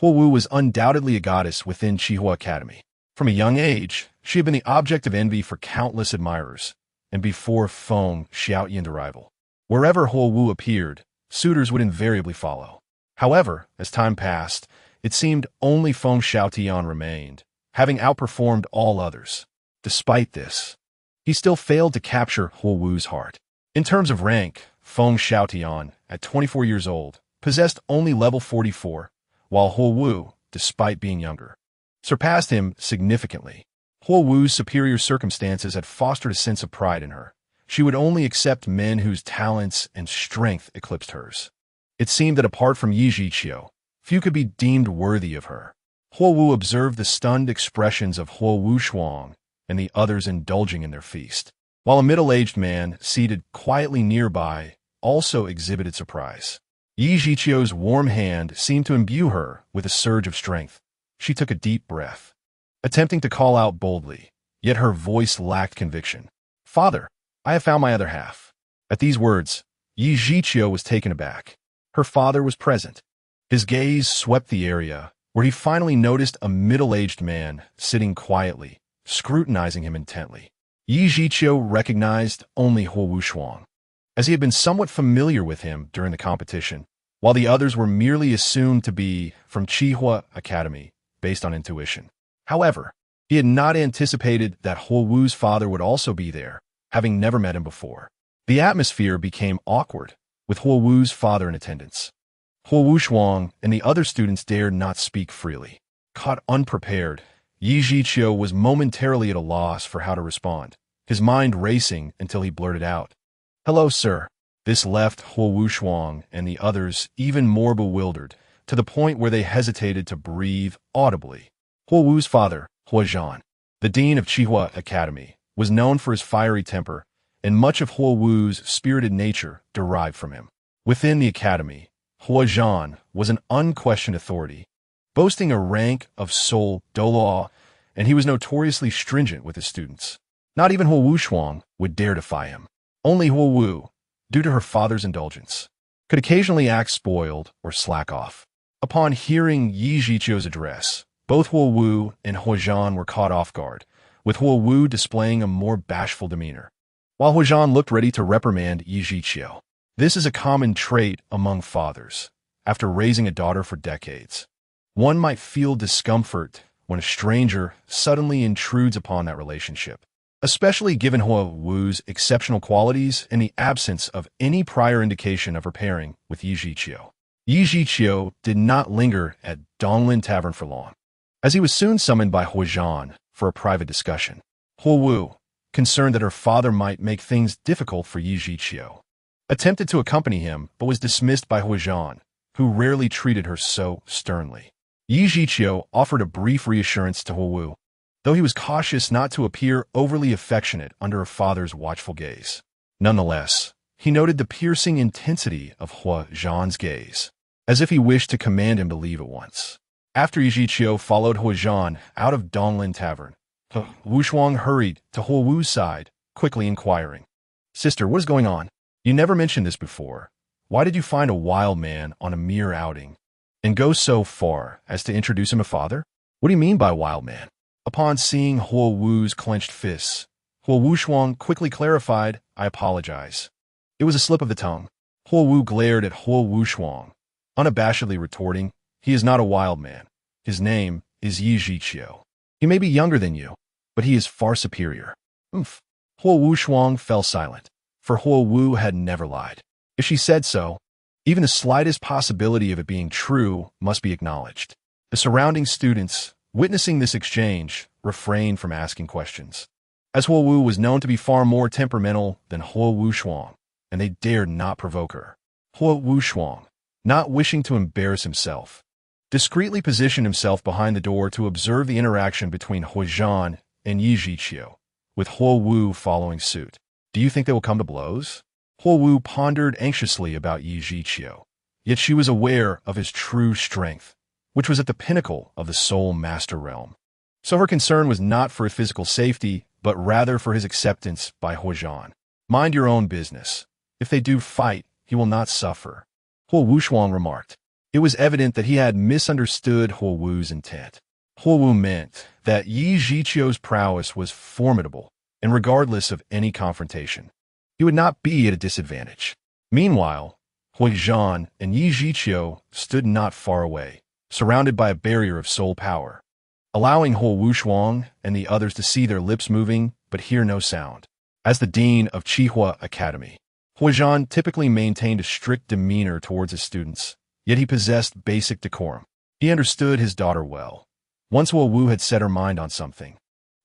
Huo Wu was undoubtedly a goddess within Qihua Academy. From a young age, she had been the object of envy for countless admirers, and before Feng Xiaoyan's arrival, wherever Huo Wu appeared, suitors would invariably follow. However, as time passed, it seemed only Feng Xiaotian remained, having outperformed all others. Despite this, he still failed to capture Huo Wu's heart. In terms of rank, Feng Xiaotian, at 24 years old, possessed only level 44, while Huo Wu, despite being younger, surpassed him significantly. Huo Wu's superior circumstances had fostered a sense of pride in her. She would only accept men whose talents and strength eclipsed hers. It seemed that apart from Yi Zhiqiu, few could be deemed worthy of her. Huo Wu observed the stunned expressions of Huo Shuang and the others indulging in their feast, while a middle-aged man seated quietly nearby also exhibited surprise. Yi Zhiqiu's warm hand seemed to imbue her with a surge of strength. She took a deep breath, attempting to call out boldly, yet her voice lacked conviction. "Father, I have found my other half." At these words, Yi Zhiqiu was taken aback. Her father was present. His gaze swept the area, where he finally noticed a middle-aged man sitting quietly, scrutinizing him intently. Yi Zhiqiu recognized only Huo Shuang, as he had been somewhat familiar with him during the competition, while the others were merely assumed to be from Qihua Academy, based on intuition. However, he had not anticipated that Huo Wu's father would also be there, having never met him before. The atmosphere became awkward, with Huo Wu's father in attendance. Huo Shuang and the other students dared not speak freely. Caught unprepared, Yi Zhiqiu was momentarily at a loss for how to respond, his mind racing until he blurted out, "Hello, sir." This left Huo Shuang and the others even more bewildered, to the point where they hesitated to breathe audibly. Huo Wu's father, Huo, the dean of Qihua Academy, was known for his fiery temper, and much of Huo Wu's spirited nature derived from him. Within the academy, Huo was an unquestioned authority, boasting a rank of Soul Douluo, and he was notoriously stringent with his students. Not even Huo Shuang would dare defy him. Only Huo Wu, due to her father's indulgence, could occasionally act spoiled or slack off. Upon hearing Yi Zhiqiu's address, both Huo Wu and Huo were caught off guard, with Huo Wu displaying a more bashful demeanor, while Huo looked ready to reprimand Yi Zhiqiu. This is a common trait among fathers. After raising a daughter for decades, one might feel discomfort when a stranger suddenly intrudes upon that relationship, especially given Huo Wu's exceptional qualities and the absence of any prior indication of her pairing with Yi Zhiqiu. Yi Zhiqiu did not linger at Donglin Tavern for long, as he was soon summoned by Huo for a private discussion. Huo Wu, concerned that her father might make things difficult for Yi Zhiqiu, attempted to accompany him but was dismissed by Huo, who rarely treated her so sternly. Yi Zhiqiu offered a brief reassurance to Huo Wu, though he was cautious not to appear overly affectionate under her father's watchful gaze. Nonetheless, he noted the piercing intensity of Huo's gaze, as if he wished to command him to leave at once. After Yi Zhiqiu followed Huo out of Donglin Tavern, Huo Shuang hurried to Huo Wu's side, quickly inquiring, "Sister, what is going on? You never mentioned this before. Why did you find a wild man on a mere outing, and go so far as to introduce him a father? What do you mean by wild man?" Upon seeing Huo Wu's clenched fists, Huo Shuang quickly clarified, "I apologize. It was a slip of the tongue." Huo Wu glared at Huo Shuang, unabashedly retorting, "He is not a wild man. His name is Yi Zhiqiu. He may be younger than you, but he is far superior." Huo Shuang fell silent, for Huo Wu had never lied. If she said so, even the slightest possibility of it being true must be acknowledged. The surrounding students, witnessing this exchange, refrained from asking questions, as Huo Wu was known to be far more temperamental than Huo Shuang, and they dared not provoke her. Huo Shuang, not wishing to embarrass himself, discreetly positioned himself behind the door to observe the interaction between Hongjun and Yi Zhiqiu, with Huo Wu following suit. Do you think they will come to blows? Huo Wu pondered anxiously about Yi Zhiqiu, yet she was aware of his true strength, which was at the pinnacle of the Soul Master realm. So her concern was not for his physical safety, but rather for his acceptance by Hongjun. Mind your own business. If they do fight, he will not suffer, Huo Wuxuang remarked. It was evident that he had misunderstood Huo Wu's intent. Huo Wu meant that Yi Zhiqiu's prowess was formidable, and regardless of any confrontation, he would not be at a disadvantage. Meanwhile, Hongjun and Yi Zhiqiu stood not far away, surrounded by a barrier of soul power, allowing Huo Wuxuang and the others to see their lips moving but hear no sound. As the dean of Qihua Academy, Hongjun typically maintained a strict demeanor towards his students, yet he possessed basic decorum. He understood his daughter well. Once Huo Wu had set her mind on something,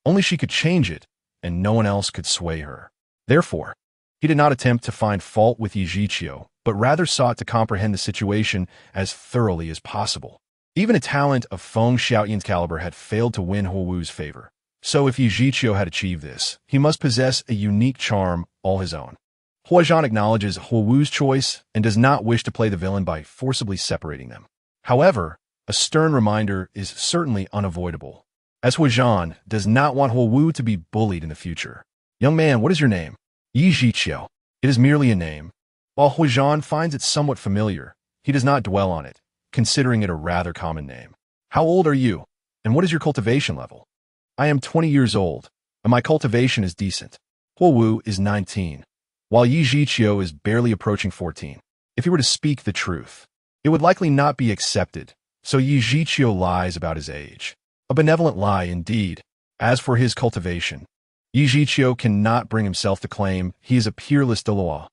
only she could change it, and no one else could sway her. Therefore, he did not attempt to find fault with Yi Zhiqiu, but rather sought to comprehend the situation as thoroughly as possible. Even a talent of Feng Xiaoyan's caliber had failed to win Huo Wu's favor. So if Yi Zhiqiu had achieved this, he must possess a unique charm all his own. Hongjun acknowledges Huo Wu's choice and does not wish to play the villain by forcibly separating them. However, a stern reminder is certainly unavoidable, as Hongjun does not want Huo Wu to be bullied in the future. Young man, what is your name? Yi Zhiqiu. It is merely a name. While Hongjun finds it somewhat familiar, he does not dwell on it, considering it a rather common name. How old are you, and what is your cultivation level? I am 20 years old, and my cultivation is decent. Huo Wu is 19, while Yi Zhiqiu is barely approaching 14. If he were to speak the truth, it would likely not be accepted, so Yi Zhiqiu lies about his age. A benevolent lie indeed. As for his cultivation, Yi Zhiqiu cannot bring himself to claim he is a peerless Douluo.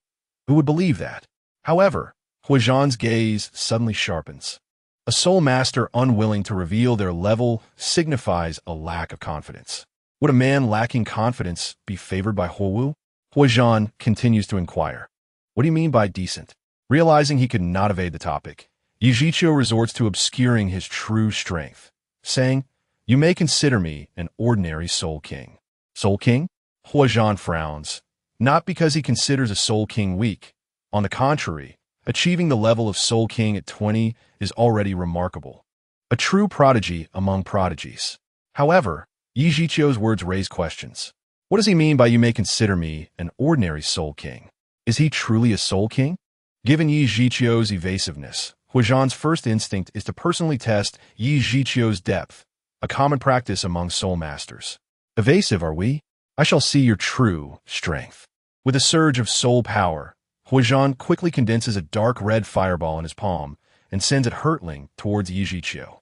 Who would believe that? However, Hongjun's gaze suddenly sharpens. A soul master unwilling to reveal their level signifies a lack of confidence. Would a man lacking confidence be favored by Huo Wu? Hongjun continues to inquire. What do you mean by decent? Realizing he could not evade the topic, Yi Zhiqiu resorts to obscuring his true strength, saying, You may consider me an ordinary Soul King. Soul King? Hongjun frowns, not because he considers a Soul King weak. On the contrary, achieving the level of Soul King at 20 is already remarkable. A true prodigy among prodigies. However, Yi Zhiqiu's words raise questions. What does he mean by you may consider me an ordinary Soul King? Is he truly a Soul King? Given Yi Zhiqiu's evasiveness, Hongjun's first instinct is to personally test Yi Zhiqiu's depth, a common practice among soul masters. Evasive, are we? I shall see your true strength. With a surge of soul power, Hongjun quickly condenses a dark red fireball in his palm and sends it hurtling towards Yi Zhiqiu.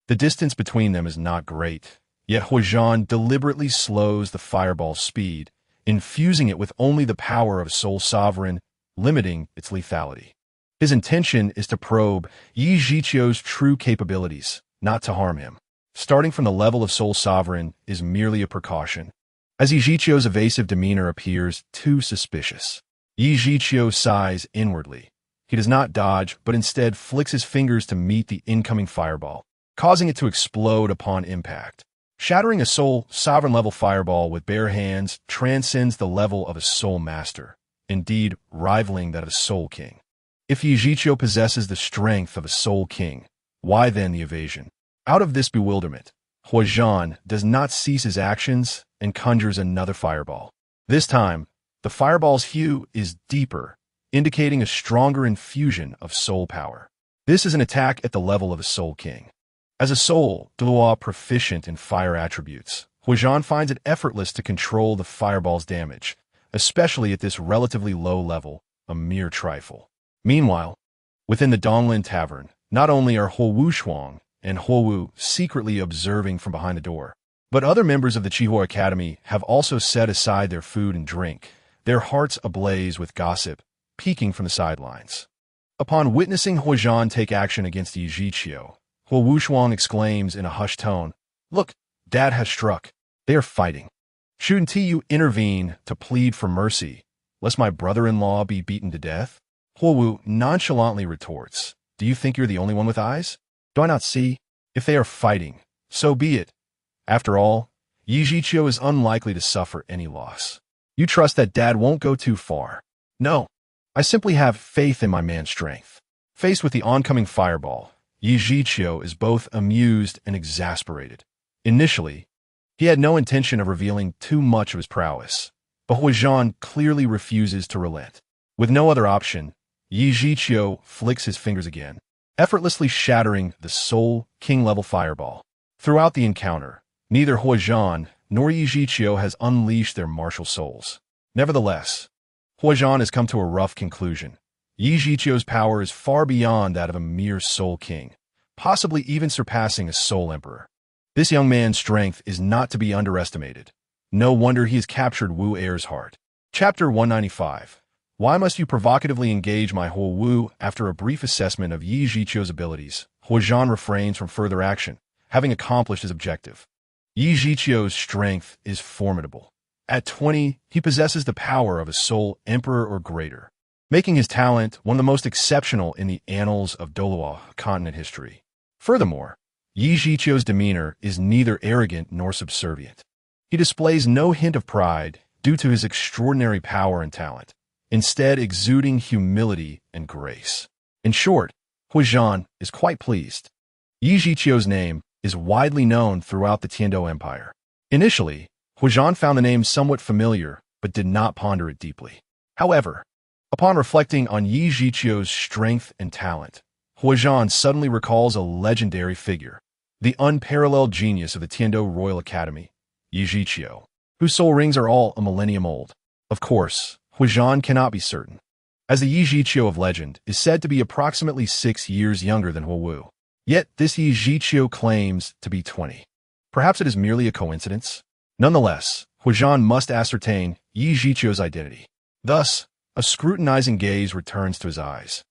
The distance between them is not great, yet Hongjun deliberately slows the fireball's speed, infusing it with only the power of a soul sovereign, limiting its lethality. His intention is to probe Yi Zhiqiu's true capabilities, not to harm him. Starting from the level of soul sovereign is merely a precaution, as Yi Zhiqiu's evasive demeanor appears too suspicious. Yi Zhiqiu sighs inwardly. He does not dodge, but instead flicks his fingers to meet the incoming fireball, causing it to explode upon impact. Shattering a soul sovereign level fireball with bare hands transcends the level of a soul master, indeed rivaling that of a soul king. If Yi Zhiqiu possesses the strength of a soul king, why then the evasion? Out of this bewilderment, Hongjun does not cease his actions and conjures another fireball. This time, the fireball's hue is deeper, indicating a stronger infusion of soul power. This is an attack at the level of a soul king. As a soul Douluo proficient in fire attributes, Hongjun finds it effortless to control the fireball's damage, especially at this relatively low level, a mere trifle. Meanwhile, within the Donglin Tavern, not only are Huo Wuxuang and Huo Wu secretly observing from behind the door, but other members of the Qihua Academy have also set aside their food and drink, their hearts ablaze with gossip, peeking from the sidelines. Upon witnessing Hongjun take action against Yi Zhiqiu, Huo Wuxuang exclaims in a hushed tone, Look, Dad has struck. They are fighting. Shouldn't you intervene to plead for mercy, lest my brother-in-law be beaten to death? Huo Wu nonchalantly retorts, Do you think you're the only one with eyes? Do I not see? If they are fighting, so be it. After all, Yi Zhiqiu is unlikely to suffer any loss. You trust that Dad won't go too far. No, I simply have faith in my man's strength. Faced with the oncoming fireball, Yi Zhiqiu is both amused and exasperated. Initially, he had no intention of revealing too much of his prowess, but Hongjun clearly refuses to relent. With no other option, Yi Zhiqiu flicks his fingers again, effortlessly shattering the Soul King-level fireball. Throughout the encounter, neither Hongjun nor Yi Zhiqiu has unleashed their martial souls. Nevertheless, Hongjun has come to a rough conclusion. Yi Zhiqiu's power is far beyond that of a mere Soul King, possibly even surpassing a Soul Emperor. This young man's strength is not to be underestimated. No wonder he has captured Wu Er's heart. Chapter 195. Why must you provocatively engage my Huo Wu? After a brief assessment of Yi Zhiqiu's abilities, Hongjun refrains from further action, having accomplished his objective. Yi Zhiqiu's strength is formidable. At 20, he possesses the power of a Soul Emperor or greater, making his talent one of the most exceptional in the annals of Douluo continent history. Furthermore, Yi Zhiqiu's demeanor is neither arrogant nor subservient. He displays no hint of pride due to his extraordinary power and talent, instead exuding humility and grace. In short, Hongjun is quite pleased. Yi Zhiqiu's name is widely known throughout the Tiando Empire. Initially, Hongjun found the name somewhat familiar, but did not ponder it deeply. However, upon reflecting on Yi Zhiqiu's strength and talent, Hongjun suddenly recalls a legendary figure, the unparalleled genius of the Tiando Royal Academy, Yi Zhiqiu, whose soul rings are all a millennium old. Of course, Hongjun cannot be certain, as the Yi Zhiqiu of legend is said to be approximately 6 years younger than Huo Wu. Yet this Yi Zhiqiu claims to be 20. Perhaps it is merely a coincidence? Nonetheless, Hongjun must ascertain Yi Zhiqiu's identity. Thus, a scrutinizing gaze returns to his eyes.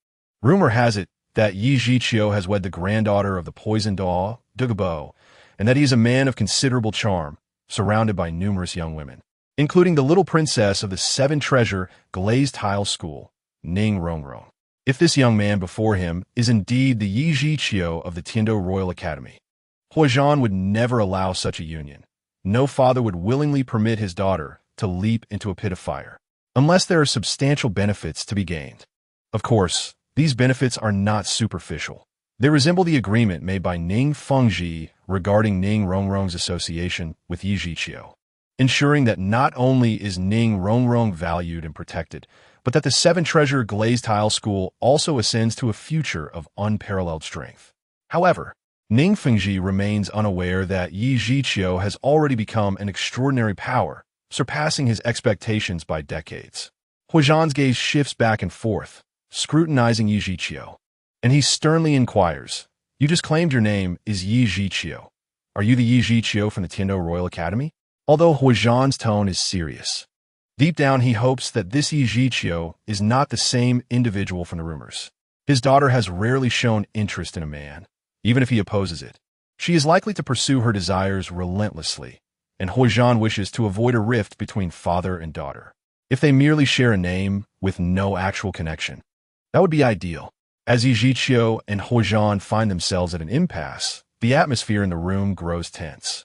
Rumor has it that Yi Zhiqiu has wed the granddaughter of the poisoned Douluo, Douluo, and that he is a man of considerable charm, surrounded by numerous young women, including the little princess of the 7-treasure glazed tile school, Ning Rongrong. If this young man before him is indeed the Yi Zhiqiu of the Tiando Royal Academy, Hongjun would never allow such a union. No father would willingly permit his daughter to leap into a pit of fire, unless there are substantial benefits to be gained. Of course, these benefits are not superficial. They resemble the agreement made by Ning Fengji regarding Ning Rongrong's association with Yi Zhiqiu, ensuring that not only is Ning Rongrong valued and protected, but that the 7-treasure glazed tile school also ascends to a future of unparalleled strength. However, Ning Fengji remains unaware that Yi Zhiqiu has already become an extraordinary power, surpassing his expectations by decades. Hongjun's gaze shifts back and forth, scrutinizing Yi Zhiqiu, and he sternly inquires, "You just claimed your name is Yi Zhiqiu. Are you the Yi Zhiqiu from the Tiando Royal Academy?" Although Hongjun's tone is serious, deep down he hopes that this Yi Zhiqiu is not the same individual from the rumors. His daughter has rarely shown interest in a man, even if he opposes it. She is likely to pursue her desires relentlessly, and Hongjun wishes to avoid a rift between father and daughter. If they merely share a name with no actual connection, that would be ideal. As Yi Zhiqiu and Hongjun find themselves at an impasse, the atmosphere in the room grows tense.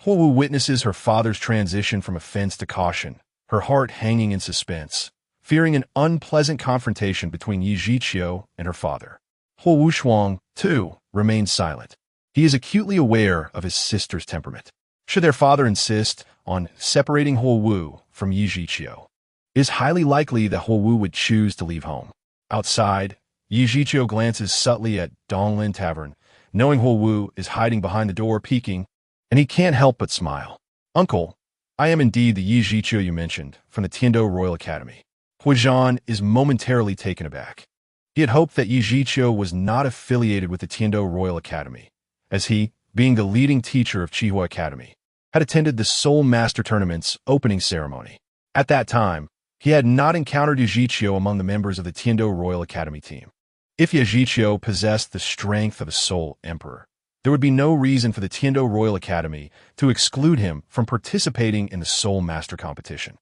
Huo Wu witnesses her father's transition from offense to caution, her heart hanging in suspense, fearing an unpleasant confrontation between Yi Zhiqiu and her father. Huo Wu Shuang, too, remains silent. He is acutely aware of his sister's temperament. Should their father insist on separating Huo Wu from Yi Zhiqiu, it is highly likely that Huo Wu would choose to leave home. Outside, Yi Zhiqiu glances subtly at Donglin Tavern, knowing Huo Wu is hiding behind the door peeking, and he can't help but smile. "Uncle, I am indeed the Yi Zhiqiu you mentioned, from the Tiando Royal Academy." Hongjun is momentarily taken aback. He had hoped that Yi Zhiqiu was not affiliated with the Tiando Royal Academy, as he, being the leading teacher of Qihua Academy, had attended the Soul Master Tournament's opening ceremony. At that time, he had not encountered Yi Zhiqiu among the members of the Tiando Royal Academy team. If Yi Zhiqiu possessed the strength of a Soul Emperor, there would be no reason for the Tiando Royal Academy to exclude him from participating in the Soul Master competition.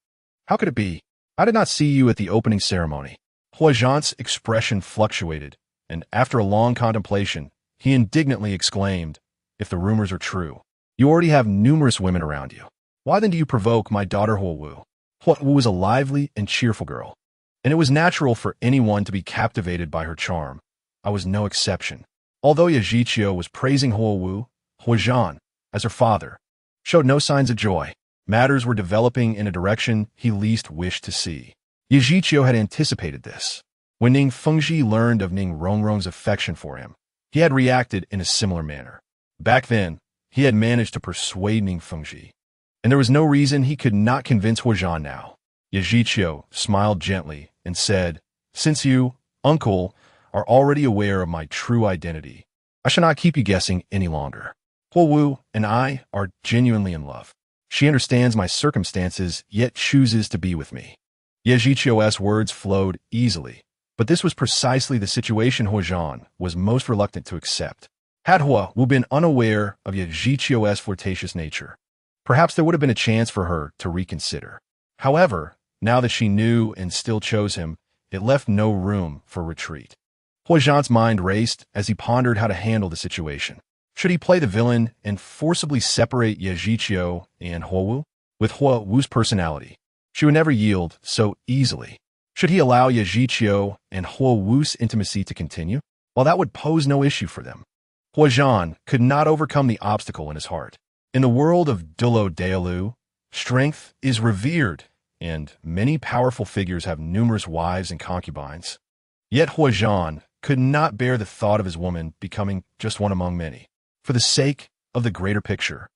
"How could it be? I did not see you at the opening ceremony." Hongjun's expression fluctuated, and after a long contemplation, he indignantly exclaimed, "If the rumors are true, you already have numerous women around you. Why then do you provoke my daughter Huowu?" Huowu was a lively and cheerful girl, and it was natural for anyone to be captivated by her charm. I was no exception. Although Yajichio was praising Huowu, Huozhan, as her father, showed no signs of joy. Matters were developing in a direction he least wished to see. Yajichio had anticipated this. When Ning Fengji learned of Ning Rongrong's affection for him, he had reacted in a similar manner. Back then, he had managed to persuade Ning Fengji, and there was no reason he could not convince Huozhan now. Yajichio smiled gently and said, "Since you, uncle, are already aware of my true identity, I shall not keep you guessing any longer. Huowu and I are genuinely in love. She understands my circumstances, yet chooses to be with me." Yajichio's words flowed easily, but this was precisely the situation Huozhan was most reluctant to accept. Had Huowu been unaware of Yajichio's flirtatious nature, perhaps there would have been a chance for her to reconsider. However, now that she knew and still chose him, it left no room for retreat. Huozhan's mind raced as he pondered how to handle the situation. Should he play the villain and forcibly separate Yajichio and Huowu? With Huowu's personality, she would never yield so easily. Should he allow Yajichio and Huowu's intimacy to continue? Well, that would pose no issue for them. Huozhan could not overcome the obstacle in his heart. In the world of Douluo, strength is revered, and many powerful figures have numerous wives and concubines. Yet Huozhan could not bear the thought of his woman becoming just one among many. For the sake of the greater picture,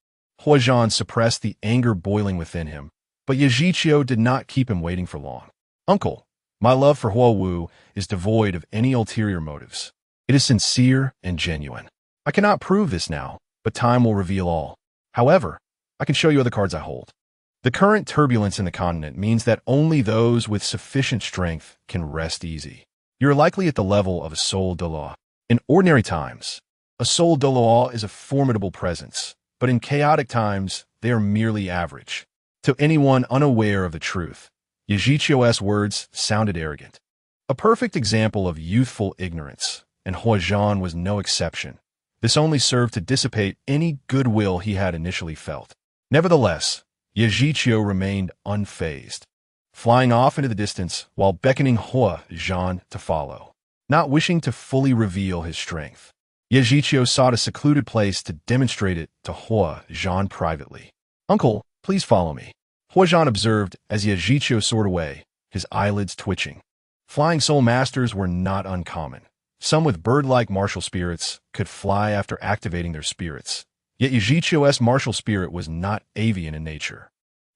Huozhan suppressed the anger boiling within him, but Yajichio did not keep him waiting for long. "Uncle, my love for Huowu is devoid of any ulterior motives. It is sincere and genuine. I cannot prove this now, but time will reveal all. However, I can show you other cards I hold. The current turbulence in the continent means that only those with sufficient strength can rest easy. You are likely at the level of a Soul Douluo. In ordinary times, a Soul Douluo is a formidable presence, but in chaotic times, they are merely average." To anyone unaware of the truth, Yajichio's words sounded arrogant. A perfect example of youthful ignorance, and Huozhan was no exception. This only served to dissipate any goodwill he had initially felt. Nevertheless, Yajichio remained unfazed, flying off into the distance while beckoning Huozhan to follow. Not wishing to fully reveal his strength, Yajichio sought a secluded place to demonstrate it to Huozhan privately. "Uncle, please follow me," Huozhan observed as Yajichio soared away, his eyelids twitching. Flying soul masters were not uncommon. Some with bird-like martial spirits could fly after activating their spirits. Yet Yajichio's martial spirit was not avian in nature.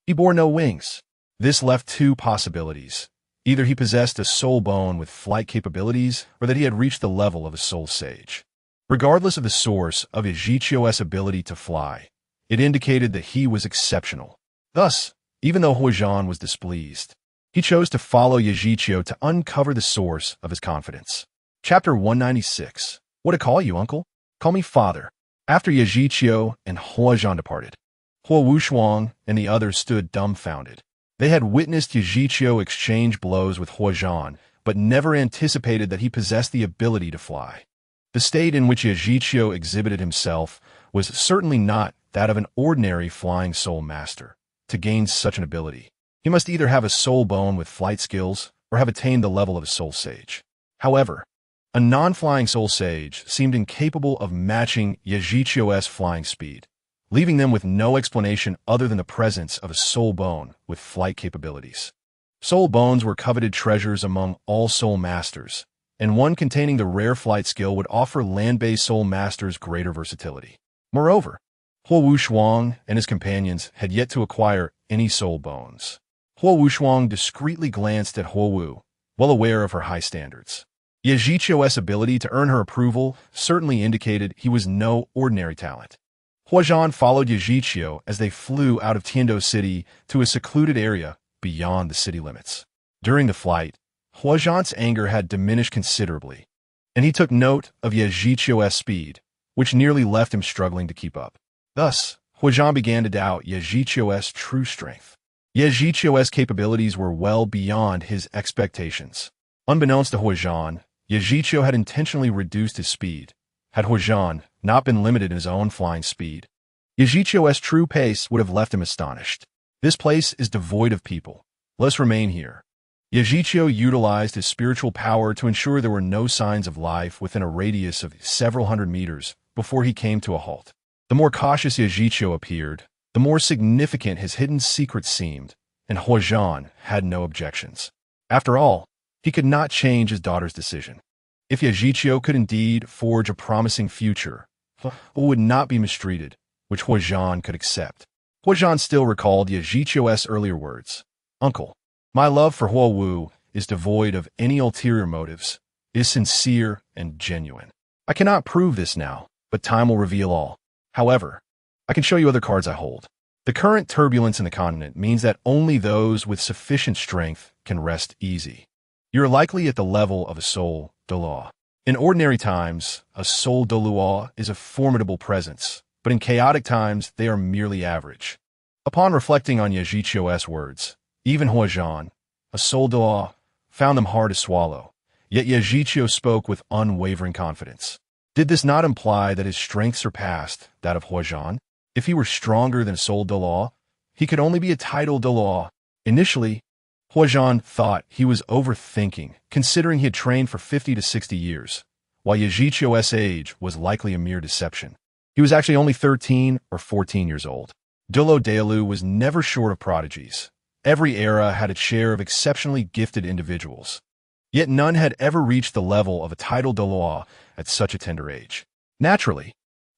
He bore no wings. This left two possibilities. Either he possessed a soul bone with flight capabilities, or that he had reached the level of a soul sage. Regardless of the source of Yajichio's ability to fly, it indicated that he was exceptional. Thus, even though Huozhan was displeased, he chose to follow Yajichio to uncover the source of his confidence. Chapter 196. What to call you, uncle? Call me father. After Yajichio and Huozhan departed, Huowu Shuang and the others stood dumbfounded. They had witnessed Yajichio exchange blows with Huozhan, but never anticipated that he possessed the ability to fly. The state in which Yajichio exhibited himself was certainly not that of an ordinary flying soul master. To gain such an ability, he must either have a soul bone with flight skills or have attained the level of a soul sage. However, a non-flying soul sage seemed incapable of matching Yajichio's flying speed, leaving them with no explanation other than the presence of a soul bone with flight capabilities. Soul bones were coveted treasures among all soul masters, and one containing the rare flight skill would offer land-based soul masters greater versatility. Moreover, Huowu Shuang and his companions had yet to acquire any soul bones. Huowu Shuang discreetly glanced at Huowu, well aware of her high standards. Yajichio's ability to earn her approval certainly indicated he was no ordinary talent. Huozhan followed Yajichio as they flew out of Tiando City to a secluded area beyond the city limits. During the flight, Huozhan's anger had diminished considerably, and he took note of Yajichio's speed, which nearly left him struggling to keep up. Thus, Huozhan began to doubt Yajichio's true strength. Yajichio's capabilities were well beyond his expectations. Unbeknownst to Huozhan, Yajichio had intentionally reduced his speed, Had Huozhan not been limited in his own flying speed, Yajichio's true pace would have left him astonished. This place is devoid of people. Let's remain here. Yajichio utilized his spiritual power to ensure there were no signs of life within a radius of several hundred meters before he came to a halt. The more cautious Yajichio appeared, the more significant his hidden secret seemed, and Huozhan had no objections. After all, he could not change his daughter's decision. If Yajichio could indeed forge a promising future, it would not be mistreated, which Huozhan could accept. Huozhan still recalled Yajichio's earlier words. Uncle, my love for Huowu is devoid of any ulterior motives, is sincere and genuine. I cannot prove this now, but time will reveal all. However, I can show you other cards I hold. The current turbulence in the continent means that only those with sufficient strength can rest easy. You're likely at the level of a soul Douluo. In ordinary times, a soul Douluo is a formidable presence, but in chaotic times, they are merely average. Upon reflecting on Yajichio's words, even Huozhan, a soul Douluo, found them hard to swallow, yet Yajichio spoke with unwavering confidence. Did this not imply that his strength surpassed that of Huozhan? If he were stronger than soul Douluo, he could only be a title Douluo. Initially, Huozhan thought he was overthinking, considering he had trained for 50 to 60 years, while Yajichio's age was likely a mere deception. He was actually only 13 or 14 years old. Douluo was never short of prodigies. Every era had its share of exceptionally gifted individuals. Yet none had ever reached the level of a title Douluo at such a tender age. Naturally,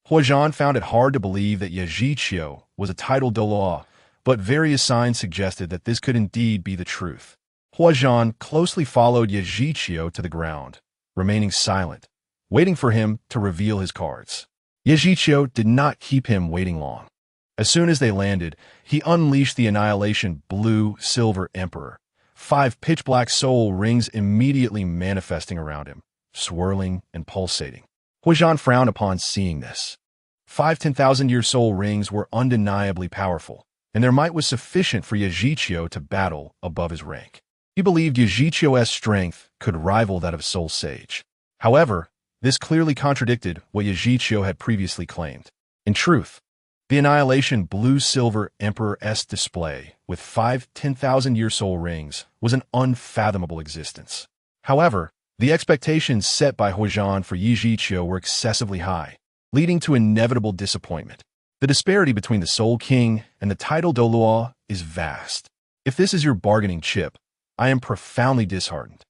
Huozhan found it hard to believe that Yajichio was a title Douluo, but various signs suggested that this could indeed be the truth. Huozhan closely followed Yajichio to the ground, remaining silent, waiting for him to reveal his cards. Yajichio did not keep him waiting long. As soon as they landed, he unleashed the Annihilation Blue Silver Emperor, 5 pitch-black soul rings immediately manifesting around him, swirling and pulsating. Huozhan frowned upon seeing this. 5 10,000-year soul rings were undeniably powerful, and their might was sufficient for Yajichio to battle above his rank. He believed Yajichio's strength could rival that of a soul sage. However, this clearly contradicted what Yajichio had previously claimed. In truth, the Annihilation Blue-Silver Emperor's display with 5 10,000-year soul rings was an unfathomable existence. However, the expectations set by Huozhan for Yajichio were excessively high, leading to inevitable disappointment. The disparity between the Soul King and the title Douluo is vast. If this is your bargaining chip, I am profoundly disheartened.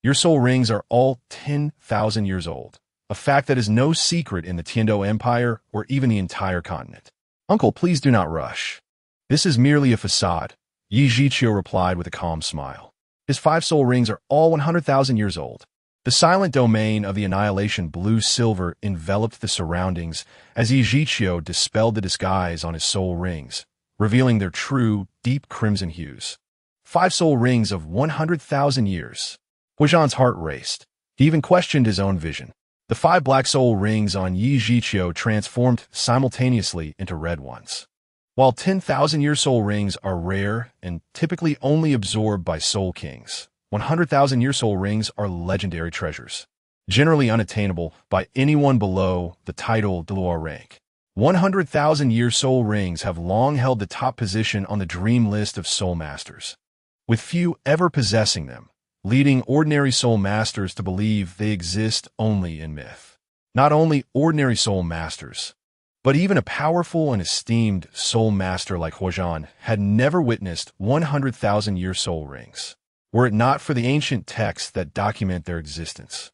Your soul rings are all 10,000 years old, a fact that is no secret in the Tiando Empire or even the entire continent. Uncle, please do not rush. This is merely a facade, Yajichio replied with a calm smile. His 5 soul rings are all 100,000 years old. The silent domain of the Annihilation Blue-Silver enveloped the surroundings as Yajichio dispelled the disguise on his soul rings, revealing their true, deep crimson hues. 5 soul rings of 100,000 years. Huozhan's heart raced. He even questioned his own vision. The 5 black soul rings on Yajichio transformed simultaneously into red ones. While 10,000-year soul rings are rare and typically only absorbed by soul kings, 100,000-year soul rings are legendary treasures, generally unattainable by anyone below the title Douluo rank. 100,000-year soul rings have long held the top position on the dream list of soul masters, with few ever possessing them, leading ordinary soul masters to believe they exist only in myth. Not only ordinary soul masters, but even a powerful and esteemed soul master like Huozhan had never witnessed 100,000-year soul rings. Were it not for the ancient texts that document their existence,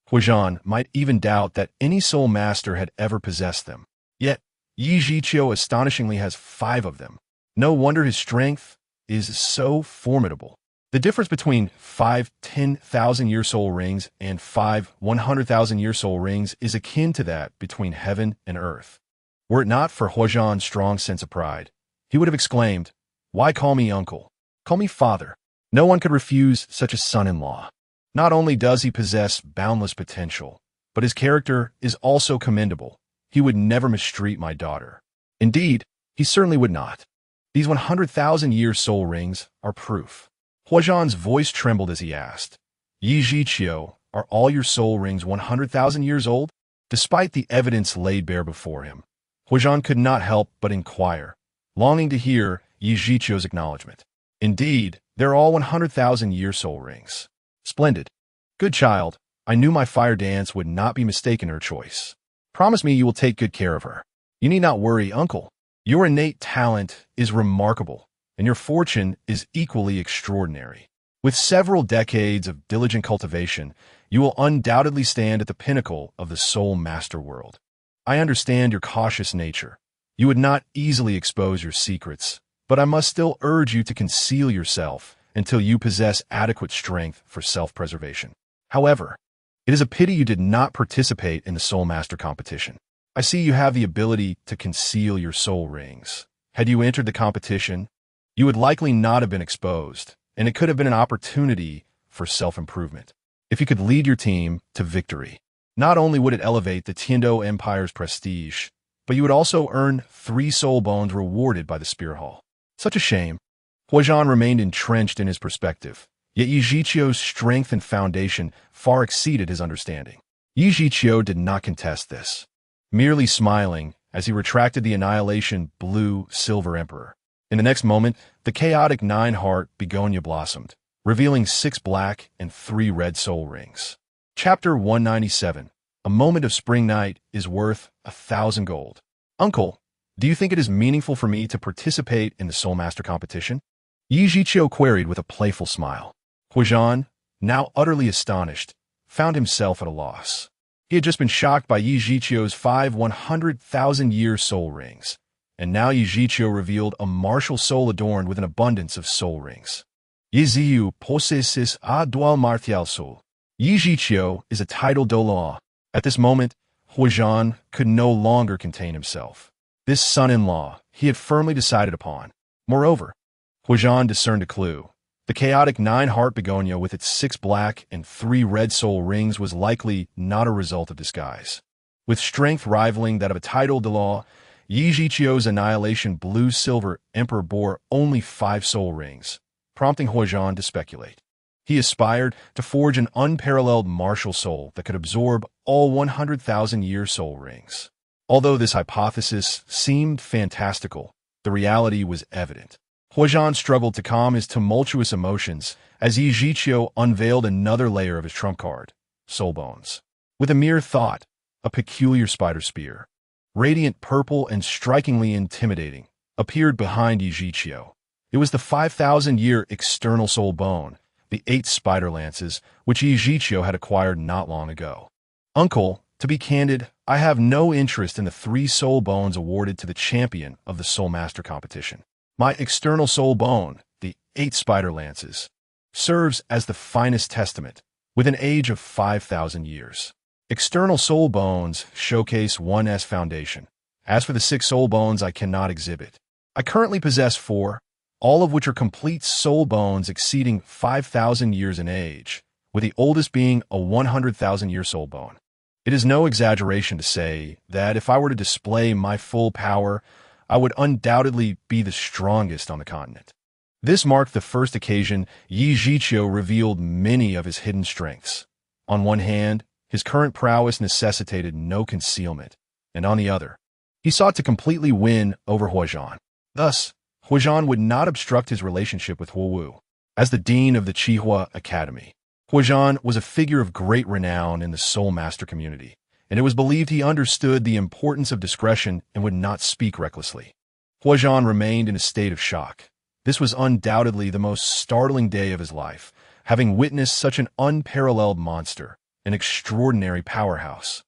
Huozhan might even doubt that any soul master had ever possessed them. Yet, Yajichio astonishingly has 5 of them. No wonder his strength is so formidable. The difference between 5 10,000-year soul rings and 5 100,000-year soul rings is akin to that between heaven and earth. Were it not for Huozhan's strong sense of pride, he would have exclaimed, "Why call me uncle? Call me father." No one could refuse such a son-in-law. Not only does he possess boundless potential, but his character is also commendable. He would never mistreat my daughter. Indeed, he certainly would not. These 100,000-year soul rings are proof. Huozhan's voice trembled as he asked, "Yajichio, are all your soul rings 100,000 years old?" Despite the evidence laid bare before him, Huizhan could not help but inquire, longing to hear Yi Zhiqiu's acknowledgment. Indeed, they're all 100,000-year soul rings. Splendid. Good child, I knew my fire dance would not be mistaken her choice. Promise me you will take good care of her. You need not worry, uncle. Your innate talent is remarkable, and your fortune is equally extraordinary. With several decades of diligent cultivation, you will undoubtedly stand at the pinnacle of the soul master world. I understand your cautious nature. You would not easily expose your secrets, but I must still urge you to conceal yourself until you possess adequate strength for self-preservation. However, it is a pity you did not participate in the Soul Master competition. I see you have the ability to conceal your soul rings. Had you entered the competition, you would likely not have been exposed, and it could have been an opportunity for self-improvement. If you could lead your team to victory, not only would it elevate the Tiando Empire's prestige, but you would also earn 3 soul bones rewarded by the Spear Hall. Such a shame. Huizhan remained entrenched in his perspective, yet Yi Zhiqiu's strength and foundation far exceeded his understanding. Yi Zhiqiu did not contest this, merely smiling as he retracted the Annihilation Blue Silver Emperor. In the next moment, the chaotic 9-heart begonia blossomed, revealing 6 black and 3 red soul rings. Chapter 197. A moment of spring night is worth 1,000 gold. Uncle, do you think it is meaningful for me to participate in the Soul Master competition? Yi Zhiqiu queried with a playful smile. Huizhan, now utterly astonished, found himself at a loss. He had just been shocked by Yi Zhiqiu's 5 100,000-year soul rings, and now Yi Zhiqiu revealed a martial soul adorned with an abundance of soul rings. Yi Ziyu possesses a dual martial soul. Yi Zhiqiu is a titled Douluo. At this moment, Huizhan could no longer contain himself. This son-in-law he had firmly decided upon. Moreover, Huizhan discerned a clue. The chaotic 9-heart begonia with its 6 black and 3 red soul rings was likely not a result of disguise. With strength rivaling that of a titled Douluo, Yi Zhiqiu's Annihilation Blue Silver Emperor bore only 5 soul rings, prompting Huizhan to speculate. He aspired to forge an unparalleled martial soul that could absorb all 100,000-year soul rings. Although this hypothesis seemed fantastical, the reality was evident. Huizhan struggled to calm his tumultuous emotions as Yi Zhiqiu unveiled another layer of his trump card, soul bones. With a mere thought, a peculiar spider spear, radiant purple and strikingly intimidating, appeared behind Yi Zhiqiu. It was the 5,000-year external soul bone, the 8 spider lances, which Yi Zhiqiu had acquired not long ago. Uncle, to be candid, I have no interest in the 3 soul bones awarded to the champion of the Soul Master competition. My external soul bone, the 8 spider lances, serves as the finest testament, with an age of 5,000 years. External soul bones showcase one's foundation. As for the 6 soul bones I cannot exhibit, I currently possess 4, all of which are complete soul bones exceeding 5,000 years in age, with the oldest being a 100,000-year soul bone. It is no exaggeration to say that if I were to display my full power, I would undoubtedly be the strongest on the continent. This marked the first occasion Yi Zhiqiu revealed many of his hidden strengths. On one hand, his current prowess necessitated no concealment, and on the other, he sought to completely win over Huizhan. Thus, Huizhan would not obstruct his relationship with Huowu. As the dean of the Qihua Academy, Huizhan was a figure of great renown in the Soul Master community, and it was believed he understood the importance of discretion and would not speak recklessly. Huizhan remained in a state of shock. This was undoubtedly the most startling day of his life, having witnessed such an unparalleled monster, an extraordinary powerhouse.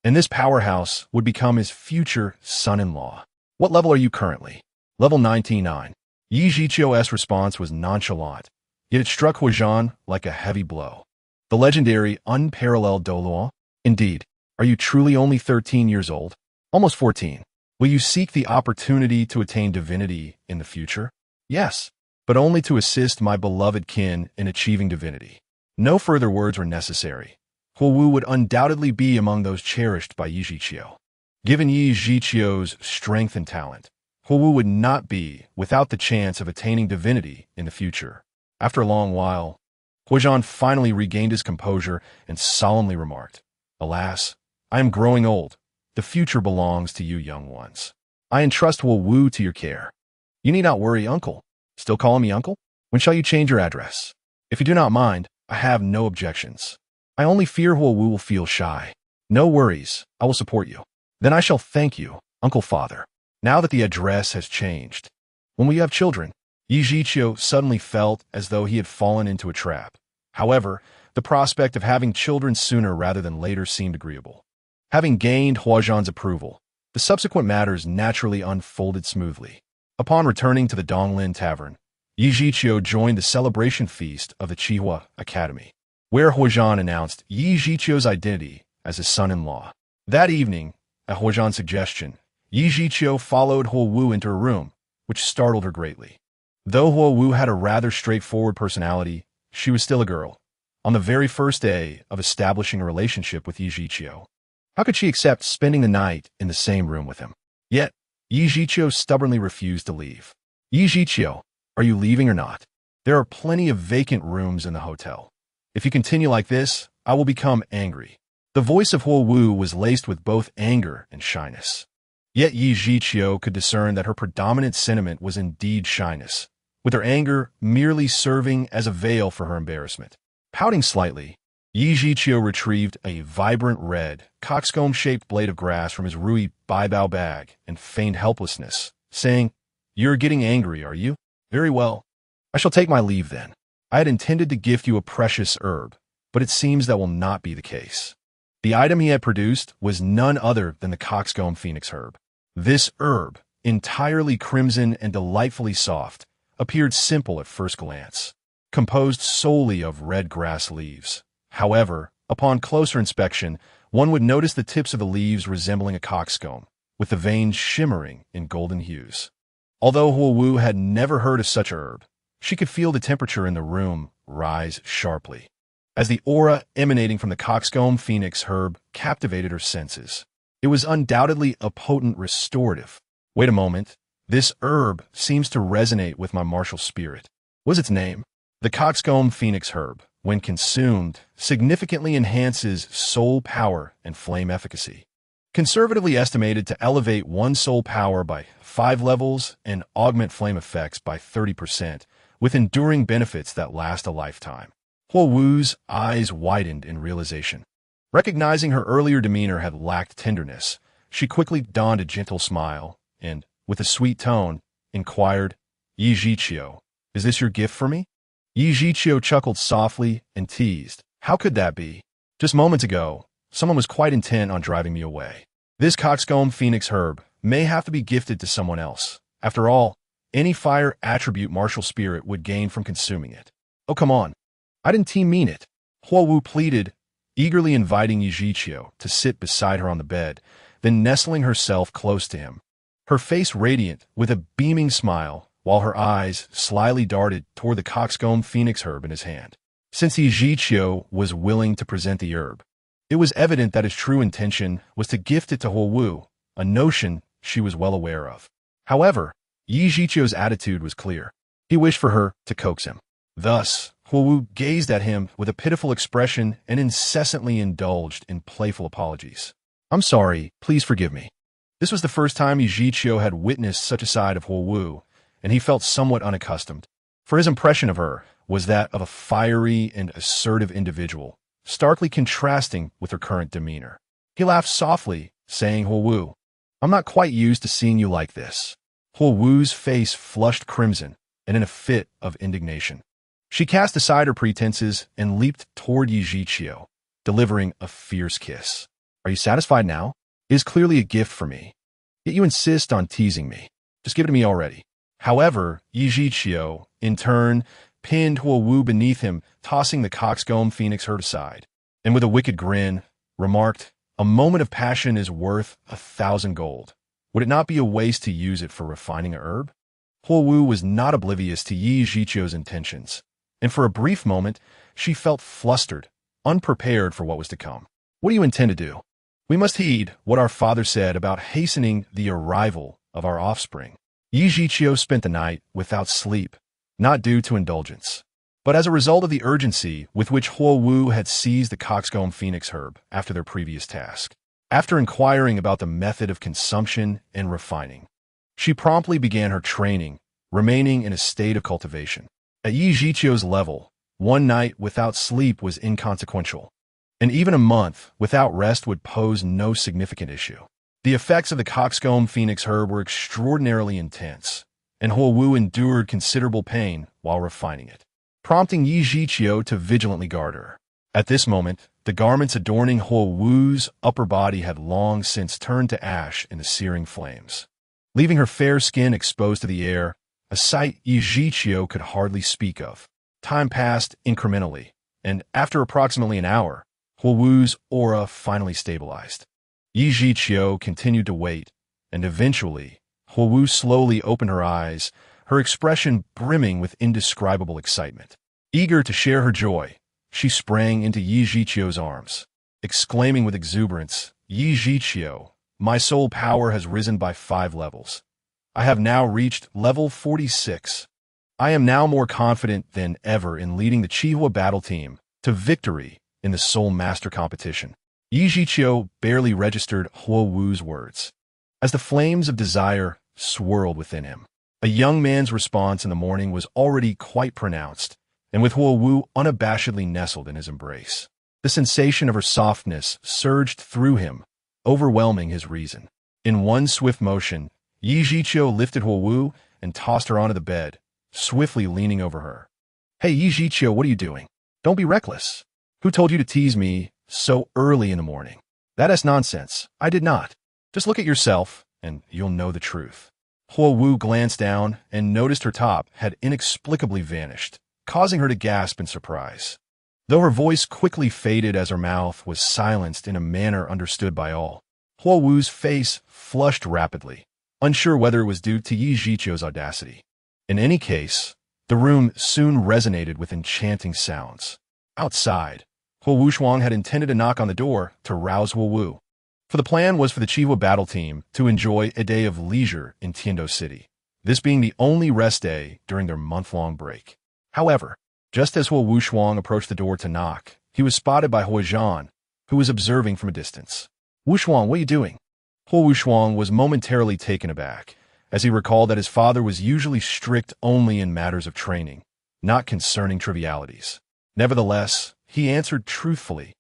And this powerhouse would become his future son-in-law. What level are you currently? Level 99. Yi Zhiqiu's response was nonchalant, yet it struck Huizhan like a heavy blow. The legendary, unparalleled Douluo? Indeed. Are you truly only 13 years old? Almost 14. Will you seek the opportunity to attain divinity in the future? Yes, but only to assist my beloved kin in achieving divinity. No further words were necessary. Huowu would undoubtedly be among those cherished by Yi Zhiqiu. Given Yi Zhiqiu's strength and talent, Huowu would not be without the chance of attaining divinity in the future. After a long while, Huizhan finally regained his composure and solemnly remarked, "Alas, I am growing old. The future belongs to you young ones. I entrust Huo Wu to your care. You need not worry, uncle. Still calling me uncle? When shall you change your address? If you do not mind, I have no objections. I only fear Huo Wu will feel shy. No worries, I will support you. Then I shall thank you, Uncle Father. Now that the address has changed. When we have children, Yi Zhiqiu suddenly felt as though he had fallen into a trap. However, the prospect of having children sooner rather than later seemed agreeable. Having gained Huazhan's approval, the subsequent matters naturally unfolded smoothly. Upon returning to the Donglin Tavern, Yi Zhiqiu joined the celebration feast of the Qihua Academy, where Huazhan announced Yi Zhiqiu's identity as his son-in-law. That evening, at Huazhan's suggestion, Yi Zhiqiu followed Huo Wu into her room, which startled her greatly. Though Huo Wu had a rather straightforward personality, she was still a girl, on the very first day of establishing a relationship with Yi Zhiqiu. How could she accept spending the night in the same room with him? Yet, Yi Zhiqiu stubbornly refused to leave. Yi Zhiqiu, are you leaving or not? There are plenty of vacant rooms in the hotel. If you continue like this, I will become angry. The voice of Huo Wu was laced with both anger and shyness. Yet Yi Zhiqiu could discern that her predominant sentiment was indeed shyness, with her anger merely serving as a veil for her embarrassment. Pouting slightly, Yi Zhiqiu retrieved a vibrant red, coxcomb-shaped blade of grass from his Rui Baibao bag and feigned helplessness, saying, "You're getting angry, are you? Very well. I shall take my leave then. I had intended to gift you a precious herb, but it seems that will not be the case." The item he had produced was none other than the coxcomb phoenix herb. This herb, entirely crimson and delightfully soft, appeared simple at first glance, composed solely of red grass leaves. However, upon closer inspection, one would notice the tips of the leaves resembling a coxcomb, with the veins shimmering in golden hues. Although Huo Wu had never heard of such a herb, she could feel the temperature in the room rise sharply, as the aura emanating from the coxcomb phoenix herb captivated her senses. It was undoubtedly a potent restorative. Wait a moment, this herb seems to resonate with my martial spirit. What's its name? The coxcomb phoenix herb, when consumed, significantly enhances soul power and flame efficacy. Conservatively estimated to elevate one's soul power by 5 levels and augment flame effects by 30%, with enduring benefits that last a lifetime. Huo Wu's eyes widened in realization. Recognizing her earlier demeanor had lacked tenderness, she quickly donned a gentle smile and, with a sweet tone, inquired, "Yi Zhiqiu, is this your gift for me?" Yi Zhiqiu chuckled softly and teased, "How could that be? Just moments ago, someone was quite intent on driving me away. This coxcomb phoenix herb may have to be gifted to someone else. After all, any fire attribute martial spirit would gain from consuming it. Oh, come on. I didn't mean it." Huo Wu pleaded, eagerly inviting Yi Zhiqiu to sit beside her on the bed, then nestling herself close to him, her face radiant with a beaming smile, while her eyes slyly darted toward the coxcomb phoenix herb in his hand. Since Yi Zhiqiu was willing to present the herb, it was evident that his true intention was to gift it to Huo Wu, a notion she was well aware of. However, Yi Zhiqiu's attitude was clear. He wished for her to coax him. Thus, Huo Wu gazed at him with a pitiful expression and incessantly indulged in playful apologies. "I'm sorry, please forgive me." This was the first time Yi Zhiqiu had witnessed such a side of Huo Wu, and he felt somewhat unaccustomed, for his impression of her was that of a fiery and assertive individual, starkly contrasting with her current demeanor. He laughed softly, saying, "Huo Wu, I'm not quite used to seeing you like this." Huo Wu's face flushed crimson and in a fit of indignation. She cast aside her pretenses and leaped toward Yi Zhiqiu, delivering a fierce kiss. "Are you satisfied now? It is clearly a gift for me. Yet you insist on teasing me. Just give it to me already." However, Yi Zhiqiu, in turn, pinned Huo Wu beneath him, tossing the coxcomb phoenix herb aside, and with a wicked grin, remarked, "A moment of passion is worth 1,000 gold. Would it not be a waste to use it for refining a herb?" Huo Wu was not oblivious to Yi Zhiqiu's intentions, and for a brief moment, she felt flustered, unprepared for what was to come. "What do you intend to do?" "We must heed what our father said about hastening the arrival of our offspring." Yi Zhiqiu spent the night without sleep, not due to indulgence, but as a result of the urgency with which Huo Wu had seized the coxcomb phoenix herb after their previous task. After inquiring about the method of consumption and refining, she promptly began her training, remaining in a state of cultivation. At Yi Zhiqiu's level, one night without sleep was inconsequential, and even a month without rest would pose no significant issue. The effects of the coxcomb phoenix herb were extraordinarily intense, and Huo Wu endured considerable pain while refining it, prompting Yi Zhiqiu to vigilantly guard her. At this moment, the garments adorning Huo Wu's upper body had long since turned to ash in the searing flames, leaving her fair skin exposed to the air, a sight Yi Zhiqiu could hardly speak of. Time passed incrementally, and after approximately an hour, Huo Wu's aura finally stabilized. Yi Zhiqiu continued to wait, and eventually, Huo Wu slowly opened her eyes, her expression brimming with indescribable excitement. Eager to share her joy, she sprang into Yi Zhiqiu's arms, exclaiming with exuberance, "Yi Zhiqiu, my soul power has risen by 5 levels. I have now reached level 46. I am now more confident than ever in leading the Chihua battle team to victory in the Soul Master competition." Yi Zhiqiu barely registered Huo Wu's words, as the flames of desire swirled within him. A young man's response in the morning was already quite pronounced, and with Huo Wu unabashedly nestled in his embrace, the sensation of her softness surged through him, overwhelming his reason. In one swift motion, Yi Zhiqiu lifted Huo Wu and tossed her onto the bed, swiftly leaning over her. "Hey, Yi Zhiqiu, what are you doing? Don't be reckless. Who told you to tease me so early in the morning? That is nonsense. I did not. Just look at yourself, and you'll know the truth." Huo Wu glanced down and noticed her top had inexplicably vanished, causing her to gasp in surprise. Though her voice quickly faded as her mouth was silenced in a manner understood by all, Huo Wu's face flushed rapidly, unsure whether it was due to Yi Zhiqiu's audacity. In any case, the room soon resonated with enchanting sounds. Outside, Huo Wuxuang had intended to knock on the door to rouse Huo Wu, for the plan was for the Chihua battle team to enjoy a day of leisure in Tiando City, this being the only rest day during their month-long break. However, just as Huo Wuxuang approached the door to knock, he was spotted by Huozhan, who was observing from a distance. "Wuxuang, what are you doing?" Huo Wuxuang was momentarily taken aback, as he recalled that his father was usually strict only in matters of training, not concerning trivialities. Nevertheless, he answered truthfully,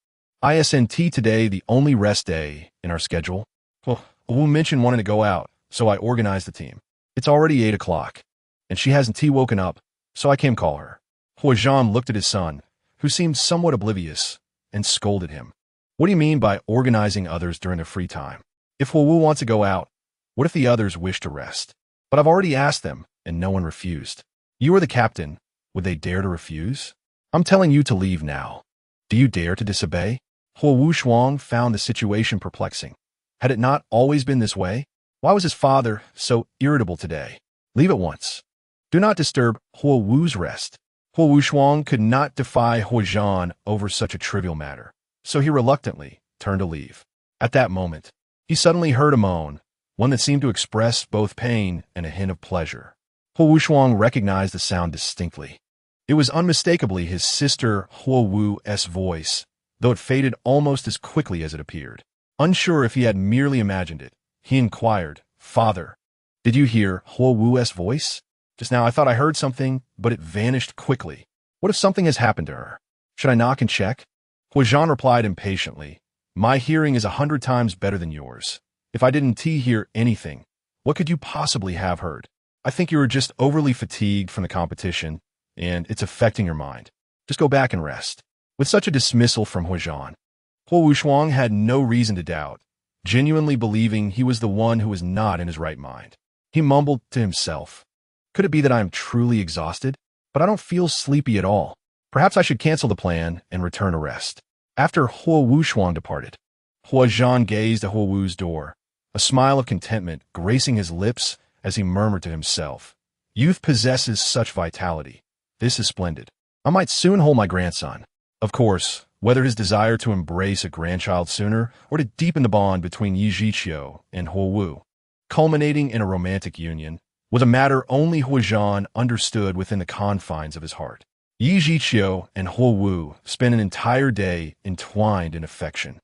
"Isn't today the only rest day in our schedule? Well, Wu mentioned wanting to go out, so I organized the team. It's already 8 o'clock, and she hasn't woken up, so I came call her." Huozhan looked at his son, who seemed somewhat oblivious, and scolded him. "What do you mean by organizing others during their free time? If Huo Wu wants to go out, what if the others wish to rest? But I've already asked them, and no one refused. You are the captain. Would they dare to refuse? I'm telling you to leave now. Do you dare to disobey?" Huo Wuxuang found the situation perplexing. Had it not always been this way? Why was his father so irritable today? "Leave at once. Do not disturb Huo Wu's rest." Huo Wuxuang could not defy Huozhan over such a trivial matter, so he reluctantly turned to leave. At that moment, he suddenly heard a moan, one that seemed to express both pain and a hint of pleasure. Huo Wuxuang recognized the sound distinctly. It was unmistakably his sister Huo Wu's voice, though it faded almost as quickly as it appeared. Unsure if he had merely imagined it, he inquired, "Father, did you hear Huo Wu's voice? Just now I thought I heard something, but it vanished quickly. What if something has happened to her? Should I knock and check?" Huozhan replied impatiently, "My hearing is 100 times better than yours. If I didn't hear anything, what could you possibly have heard? I think you are just overly fatigued from the competition, and it's affecting your mind. Just go back and rest." With such a dismissal from Huozhan, Huo Wuxuang had no reason to doubt, genuinely believing he was the one who was not in his right mind. He mumbled to himself, "Could it be that I am truly exhausted? But I don't feel sleepy at all. Perhaps I should cancel the plan and return to rest." After Huo Wuxuang departed, Huozhan gazed at Huo Wu's door, a smile of contentment gracing his lips as he murmured to himself, "Youth possesses such vitality. This is splendid. I might soon hold my grandson." Of course, whether his desire to embrace a grandchild sooner or to deepen the bond between Yi Zhiqiu and Huo Wu, culminating in a romantic union, was a matter only Huozhan understood within the confines of his heart. Yi Zhiqiu and Huo Wu spent an entire day entwined in affection.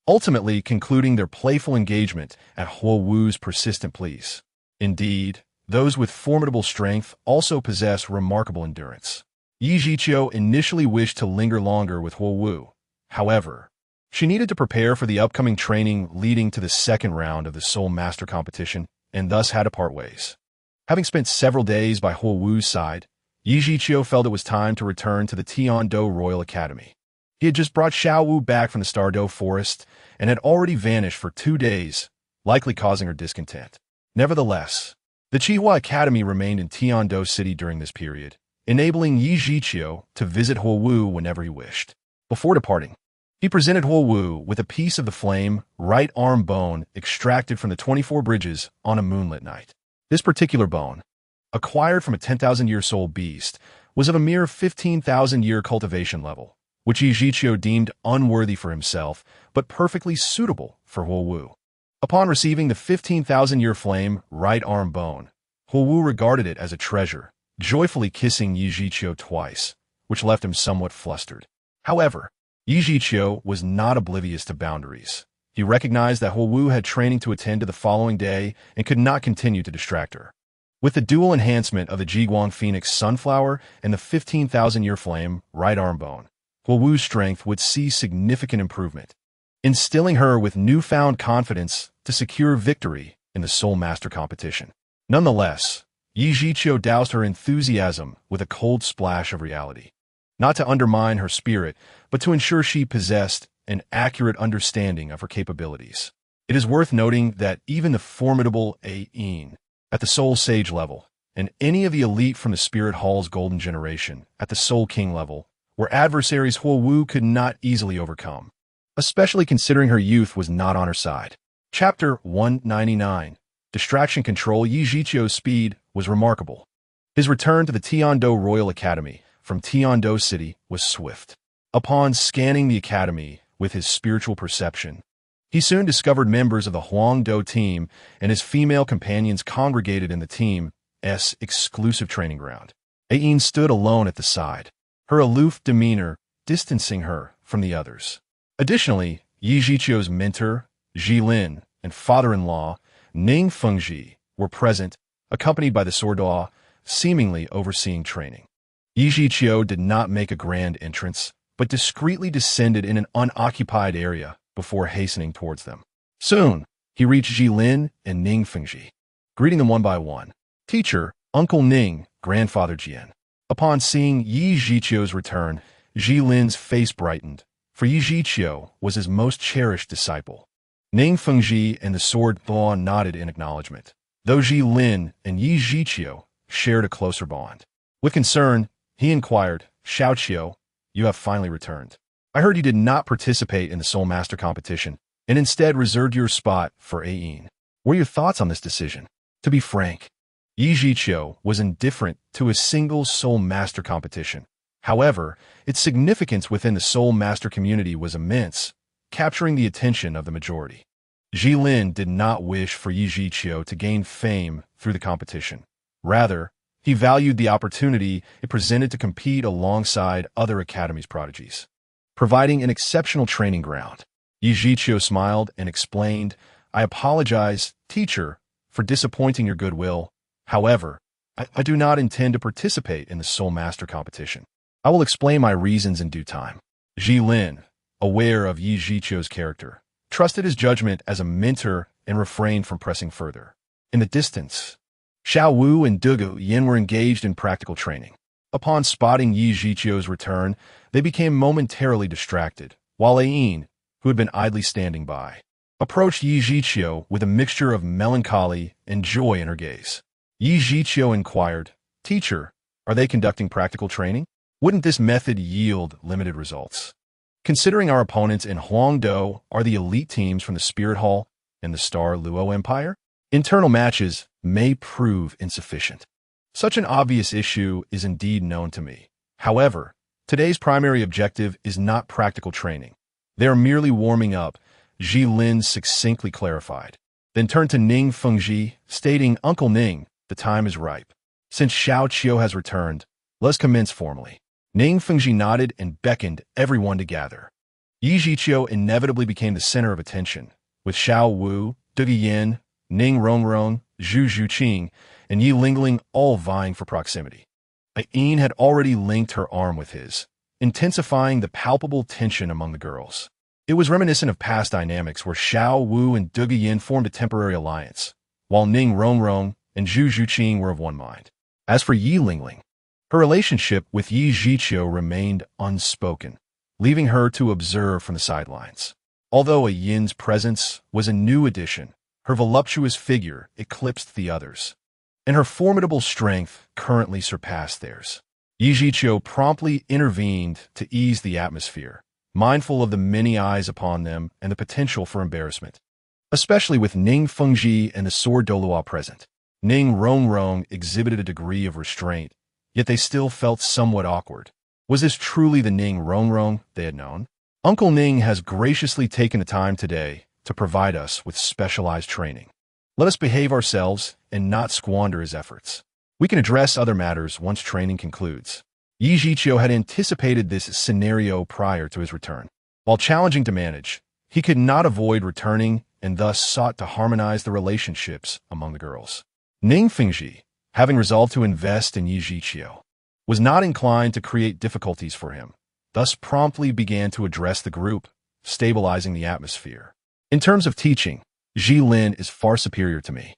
ultimately concluding their playful engagement at Huo Wu's persistent pleas. Indeed, those with formidable strength also possess remarkable endurance. Yi Zhiqiu initially wished to linger longer with Huo Wu. However, she needed to prepare for the upcoming training leading to the second round of the Soul Master competition, and thus had to part ways. Having spent several days by Huo Wu's side, Yi Zhiqiu felt it was time to return to the Tiando Royal Academy. He had just brought Xiao Wu back from the Stardo Forest and had already vanished for 2 days, likely causing her discontent. Nevertheless, the Qihua Academy remained in Tiando City during this period, enabling Yi Zhiqiu to visit Huo Wu whenever he wished. Before departing, he presented Huo Wu with a piece of the flame right arm bone extracted from the 24 bridges on a moonlit night. This particular bone, acquired from a 10,000-year soul beast, was of a mere 15,000-year cultivation level, which Yi Zhiqiu deemed unworthy for himself, but perfectly suitable for Huo Wu. Upon receiving the 15,000-year flame right arm bone, Huo Wu regarded it as a treasure, joyfully kissing Yi Zhiqiu twice, which left him somewhat flustered. However, Yi Zhiqiu was not oblivious to boundaries. He recognized that Huo Wu had training to attend to the following day and could not continue to distract her. With the dual enhancement of the Jiguang Phoenix Sunflower and the 15,000-year flame right arm bone, Huo Wu's strength would see significant improvement, instilling her with newfound confidence to secure victory in the Soul Master competition. Nonetheless, Yi Zhiqiu doused her enthusiasm with a cold splash of reality. Not to undermine her spirit, but to ensure she possessed an accurate understanding of her capabilities. It is worth noting that even the formidable Ain at the Soul Sage level, and any of the elite from the Spirit Hall's Golden Generation at the Soul King level, were adversaries Huo Wu could not easily overcome, especially considering her youth was not on her side. Chapter 199. Distraction Control. Yi Zhiqiu's speed was remarkable. His return to the Tiando Royal Academy from Tiando City was swift. Upon scanning the academy with his spiritual perception, he soon discovered members of the Huangdo team and his female companions congregated in the team's exclusive training ground. Ain stood alone at the side, her aloof demeanor distancing her from the others. Additionally, Yi Zhiqiu's mentor, Jilin, and father-in-law, Ning Fengji, were present, accompanied by the Sordaw, seemingly overseeing training. Yi Zhiqiu did not make a grand entrance, but discreetly descended in an unoccupied area before hastening towards them. Soon, he reached Jilin and Ning Fengji, greeting them one by one. Teacher, Uncle Ning, Grandfather Jian. Upon seeing Yi Zhiqiu's return, Jilin's face brightened, for Yi Zhiqiu was his most cherished disciple. Ning Fengji and the Sword Thuan nodded in acknowledgement, though Jilin and Yi Zhiqiu shared a closer bond. With concern, he inquired, Xiao Qiu, you have finally returned. I heard you did not participate in the Soul Master competition, and instead reserved your spot for Ain. What are your thoughts on this decision? To be frank, Yi Zhiqiu was indifferent to a single Soul Master competition. However, its significance within the Soul Master community was immense, capturing the attention of the majority. Jilin did not wish for Yi Zhiqiu to gain fame through the competition. Rather, he valued the opportunity it presented to compete alongside other Academy's prodigies, providing an exceptional training ground. Yi Zhiqiu smiled and explained, I apologize, teacher, for disappointing your goodwill. However, I do not intend to participate in the Soul Master competition. I will explain my reasons in due time. Jilin, aware of Yi Zhiqiu's character, trusted his judgment as a mentor and refrained from pressing further. In the distance, Xiao Wu and Dugu Yin were engaged in practical training. Upon spotting Yi Zhiqiu's return, they became momentarily distracted, while Ain, who had been idly standing by, approached Yi Zhiqiu with a mixture of melancholy and joy in her gaze. Yi Zhiqiu inquired, Teacher, are they conducting practical training? Wouldn't this method yield limited results? Considering our opponents in Huangdo are the elite teams from the Spirit Hall and the Star Luo Empire, internal matches may prove insufficient. Such an obvious issue is indeed known to me. However, today's primary objective is not practical training. They are merely warming up, Jilin succinctly clarified, then turned to Ning Fengji, stating, Uncle Ning, the time is ripe. Since Xiao Qiu has returned, let's commence formally. Ning Fengji nodded and beckoned everyone to gather. Yi Zhiqiu inevitably became the center of attention, with Xiao Wu, Duge Yin, Ning Rongrong, Zhu Zhuqing, and Yi Lingling all vying for proximity. Ayin had already linked her arm with his, intensifying the palpable tension among the girls. It was reminiscent of past dynamics where Xiao Wu and Duge Yin formed a temporary alliance, while Ning Rongrong and Zhu Zhuqing were of one mind. As for Yi Lingling, her relationship with Yi Zhiqiu remained unspoken, leaving her to observe from the sidelines. Although Ayin's presence was a new addition, her voluptuous figure eclipsed the others, and her formidable strength currently surpassed theirs. Yi Zhiqiu promptly intervened to ease the atmosphere, mindful of the many eyes upon them and the potential for embarrassment, especially with Ning Fengji and the sword Douluo present. Ning Rongrong exhibited a degree of restraint, yet they still felt somewhat awkward. Was this truly the Ning Rongrong they had known? Uncle Ning has graciously taken the time today to provide us with specialized training. Let us behave ourselves and not squander his efforts. We can address other matters once training concludes. Yi Zhiqiu had anticipated this scenario prior to his return. While challenging to manage, he could not avoid returning and thus sought to harmonize the relationships among the girls. Ning Fengji, having resolved to invest in Yi Zhiqiu, was not inclined to create difficulties for him, thus promptly began to address the group, stabilizing the atmosphere. In terms of teaching, Ji Lin is far superior to me.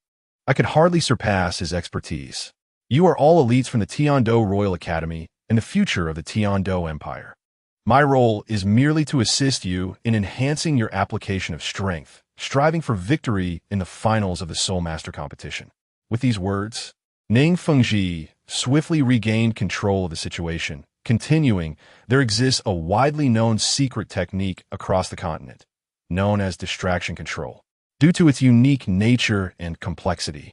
I could hardly surpass his expertise. You are all elites from the Tiando Royal Academy and the future of the Tiando Empire. My role is merely to assist you in enhancing your application of strength, striving for victory in the finals of the Soul Master competition. With these words, Ning Fengji swiftly regained control of the situation, continuing, there exists a widely known secret technique across the continent, known as distraction control. Due to its unique nature and complexity,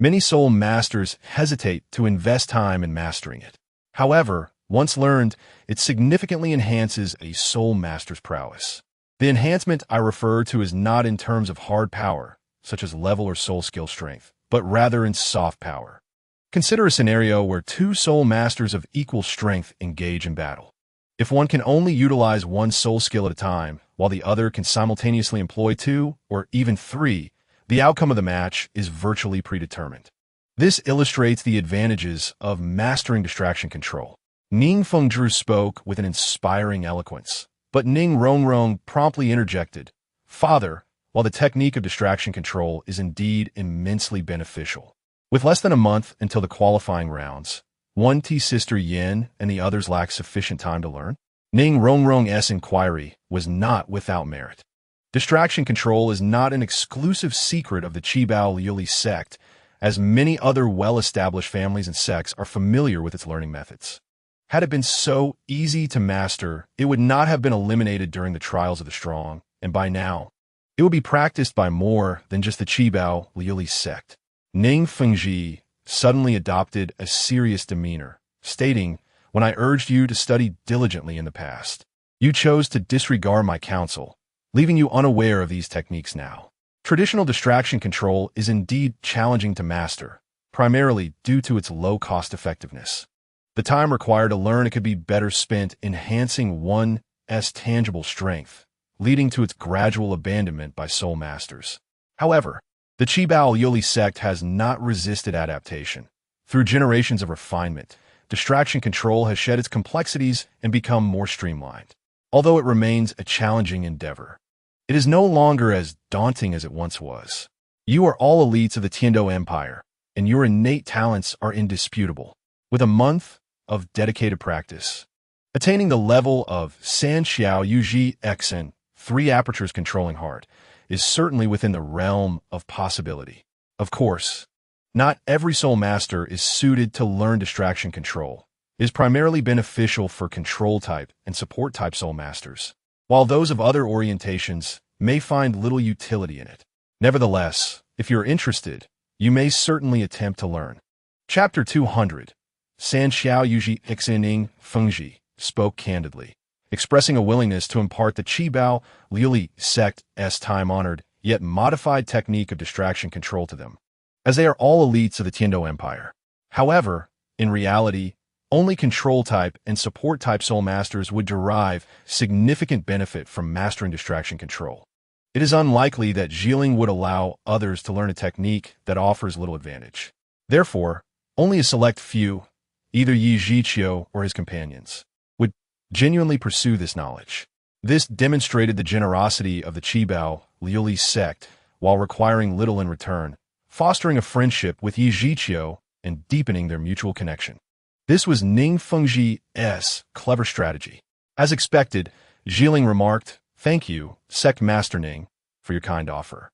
many soul masters hesitate to invest time in mastering it. However, once learned, it significantly enhances a soul master's prowess. The enhancement I refer to is not in terms of hard power, such as level or soul skill strength, but rather in soft power. Consider a scenario where two soul masters of equal strength engage in battle. If one can only utilize one soul skill at a time, while the other can simultaneously employ two or even three, the outcome of the match is virtually predetermined. This illustrates the advantages of mastering distraction control. Ning Fengzhi spoke with an inspiring eloquence, but Ning Rongrong promptly interjected, "Father, while the technique of distraction control is indeed immensely beneficial, with less than a month until the qualifying rounds, one T-sister Yin and the others lack sufficient time to learn." Ning Rongrong's inquiry was not without merit. Distraction control is not an exclusive secret of the Qibao Liuli sect, as many other well-established families and sects are familiar with its learning methods. Had it been so easy to master, it would not have been eliminated during the trials of the strong, and by now, it would be practiced by more than just the Qibao Liuli sect. Ning Fengji suddenly adopted a serious demeanor, stating, "When I urged you to study diligently in the past, you chose to disregard my counsel, leaving you unaware of these techniques now. Traditional distraction control is indeed challenging to master, primarily due to its low cost effectiveness. The time required to learn it could be better spent enhancing one's tangible strength, leading to its gradual abandonment by soul masters. However, the Qibao Liuli sect has not resisted adaptation. Through generations of refinement, distraction control has shed its complexities and become more streamlined. Although it remains a challenging endeavor, it is no longer as daunting as it once was. You are all elites of the Tiando Empire, and your innate talents are indisputable. With a month of dedicated practice, attaining the level of San Xiao Yuji Xen, 3 apertures controlling heart, is certainly within the realm of possibility. Of course, not every soul master is suited to learn distraction control. It is primarily beneficial for control type and support type soul masters, while those of other orientations may find little utility in it. Nevertheless, if you're interested, you may certainly attempt to learn. Chapter 200. San Xiao Yuji Ixing Fengji spoke candidly, expressing a willingness to impart the Qibao Liuli sect's time-honored, yet modified technique of distraction control to them, as they are all elites of the Tiando Empire. However, in reality, Only control-type and support-type soul masters would derive significant benefit from mastering distraction control. It is unlikely that Zhiling would allow others to learn a technique that offers little advantage. Therefore, only a select few, either Yi Zhiqiu or his companions, would genuinely pursue this knowledge. This demonstrated the generosity of the Qibao Liuli sect while requiring little in return, fostering a friendship with Yi Zhiqiu and deepening their mutual connection. This was Ning Fengji's clever strategy. As expected, Zhiling remarked, "Thank you, Sect Master Ning, for your kind offer.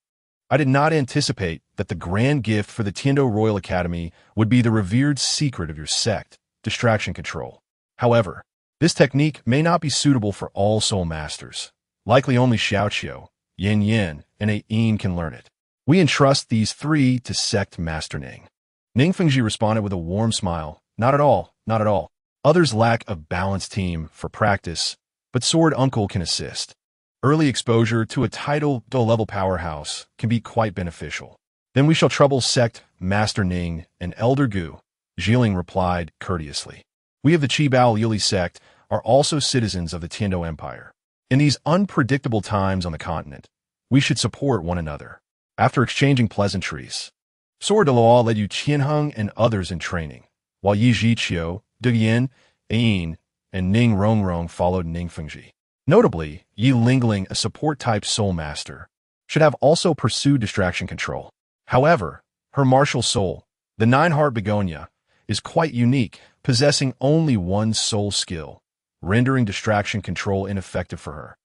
I did not anticipate that the grand gift for the Tiando Royal Academy would be the revered secret of your sect, distraction control. However, this technique may not be suitable for all soul masters. Likely only Xiaoqiu, Yin Yin, and Yin can learn it. We entrust these three to Sect Master Ning." Ning Fengji responded with a warm smile. "Not at all, not at all. Others lack a balanced team for practice, but Sword Uncle can assist. Early exposure to a title level powerhouse can be quite beneficial. Then we shall trouble Sect Master Ning and Elder Gu," Zhiling replied courteously. "We of the Qibao Liuli sect are also citizens of the Tiando Empire. In these unpredictable times on the continent, we should support one another." After exchanging pleasantries, Sword Douluo led Yu Qianheng and others in training, while Yi Zhiqiu, De Yin, Yin, and Ning Rongrong followed Ning Fengji. Notably, Yi Lingling, a support-type soul master, should have also pursued distraction control. However, her martial soul, the Nine-Heart Begonia, is quite unique, possessing only one soul skill, rendering distraction control ineffective for her.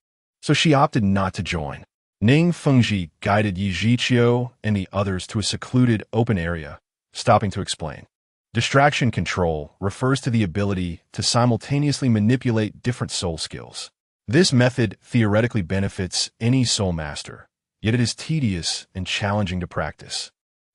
So she opted not to join. Ning Fengji guided Yi Zhiqiu and the others to a secluded open area, stopping to explain. Distraction control refers to the ability to simultaneously manipulate different soul skills. This method theoretically benefits any soul master, yet it is tedious and challenging to practice,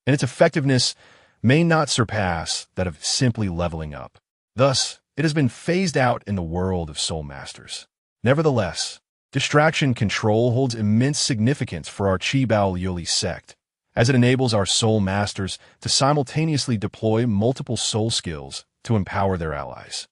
and its effectiveness may not surpass that of simply leveling up. Thus, it has been phased out in the world of soul masters. Nevertheless, distraction control holds immense significance for our Qibao Liuli sect, as it enables our soul masters to simultaneously deploy multiple soul skills to empower their allies.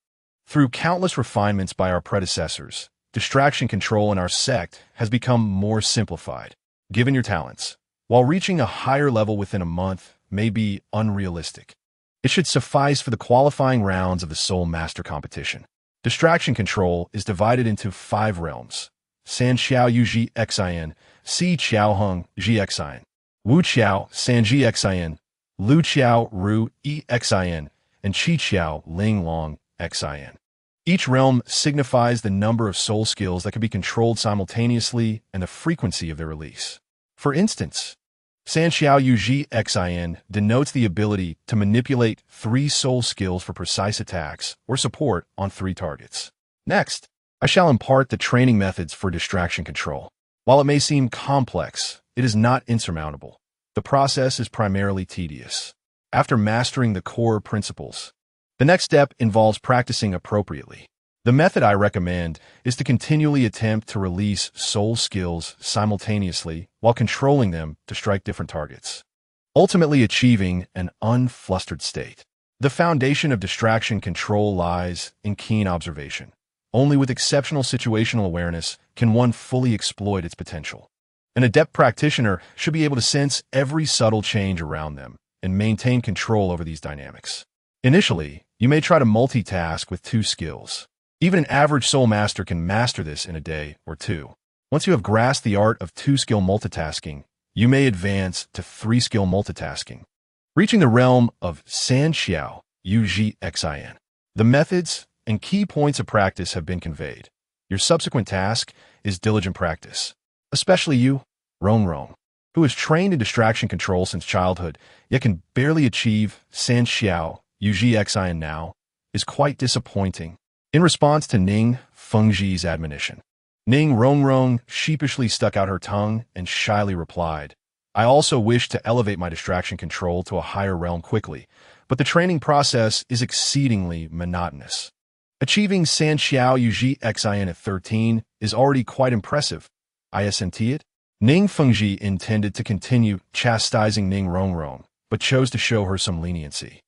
Through countless refinements by our predecessors, distraction control in our sect has become more simplified. Given your talents, while reaching a higher level within a month may be unrealistic, it should suffice for the qualifying rounds of the Soul Master competition. Distraction control is divided into 5 realms: San Xiao Yu Ji Xin, Si Qiao Heng Ji Xin, Wu Qiao San Ji Xin, Lu Qiao Ru E Xin, and Qi Qiao Ling Long Xin. Each realm signifies the number of soul skills that can be controlled simultaneously and the frequency of their release. For instance, San Xiao Yu Ji Xin denotes the ability to manipulate 3 soul skills for precise attacks or support on 3 targets. Next, I shall impart the training methods for distraction control. While it may seem complex, it is not insurmountable. The process is primarily tedious. After mastering the core principles, the next step involves practicing appropriately. The method I recommend is to continually attempt to release soul skills simultaneously while controlling them to strike different targets, ultimately achieving an unflustered state. The foundation of distraction control lies in keen observation. Only with exceptional situational awareness can one fully exploit its potential. An adept practitioner should be able to sense every subtle change around them and maintain control over these dynamics. Initially, you may try to multitask with 2 skills. Even an average soul master can master this in a day or 2. Once you have grasped the art of 2-skill multitasking, you may advance to 3-skill multitasking, reaching the realm of San Xiao Yu Ji Xin. The methods and key points of practice have been conveyed. Your subsequent task is diligent practice. Especially you, Rongrong, who is trained in distraction control since childhood, yet can barely achieve San Xiao Yu Ji Xin now, is quite disappointing. In response to Ning Fengji's admonition, Ning Rongrong sheepishly stuck out her tongue and shyly replied, "I also wish to elevate my distraction control to a higher realm quickly, but the training process is exceedingly monotonous. Achieving San Xiao Yu Ji Xin at 13 is already quite impressive. Isn't it?" Ning Fengji intended to continue chastising Ning Rongrong, but chose to show her some leniency.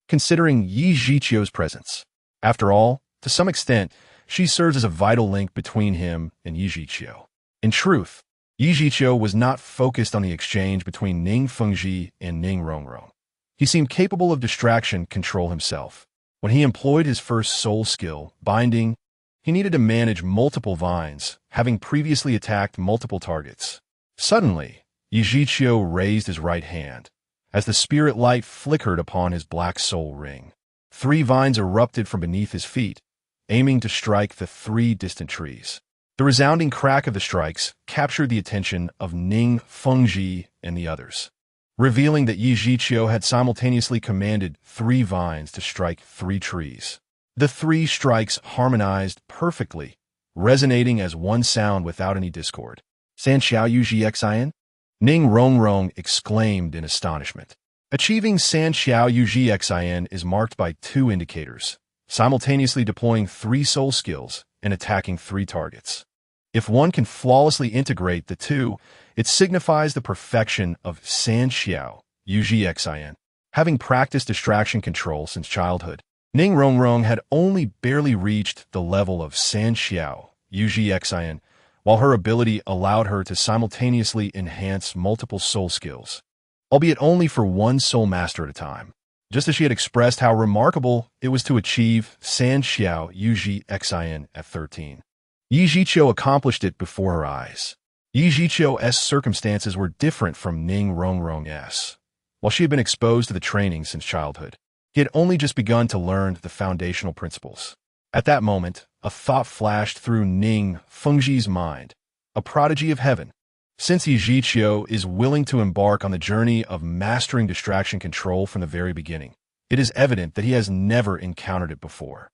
Considering Yi Zhiqiu's presence, After all, to some extent, she serves as a vital link between him and Yi Zhiqiu. In truth, Yi Zhiqiu was not focused on the exchange between Ning Fengji and Ning Rongrong. He seemed capable of distraction control himself. When he employed his first soul skill, binding, he needed to manage multiple vines, having previously attacked multiple targets. Suddenly, Yi Zhiqiu raised his right hand. As the spirit light flickered upon his black soul ring, 3 vines erupted from beneath his feet, aiming to strike the 3 distant trees. The resounding crack of the strikes captured the attention of Ning Fengji and the others, revealing that Yi Zhiqiu had simultaneously commanded 3 vines to strike 3 trees. The 3 strikes harmonized perfectly, resonating as one sound without any discord. San Xiao Yu Ji Xian? Ning Rongrong exclaimed in astonishment. Achieving San Xiao Yu Ji Xian is marked by 2 indicators, simultaneously deploying 3 soul skills and attacking 3 targets. If one can flawlessly integrate the 2, it signifies the perfection of San Xiao Yu Ji Xian. Having practiced distraction control since childhood, Ning Rongrong had only barely reached the level of San Xiao Yu Ji Xian, while her ability allowed her to simultaneously enhance multiple soul skills, albeit only for one soul master at a time. Just as she had expressed how remarkable it was to achieve San Xiao Yu Ji Xian at 13. Yi Zhiqiu accomplished it before her eyes. Yi Zhiqiu's circumstances were different from Ning Rongrong's. While she had been exposed to the training since childhood, he had only just begun to learn the foundational principles. At that moment, a thought flashed through Ning Fengji's mind. A prodigy of heaven. Since Yi Zhiqiu is willing to embark on the journey of mastering distraction control from the very beginning, it is evident that he has never encountered it before.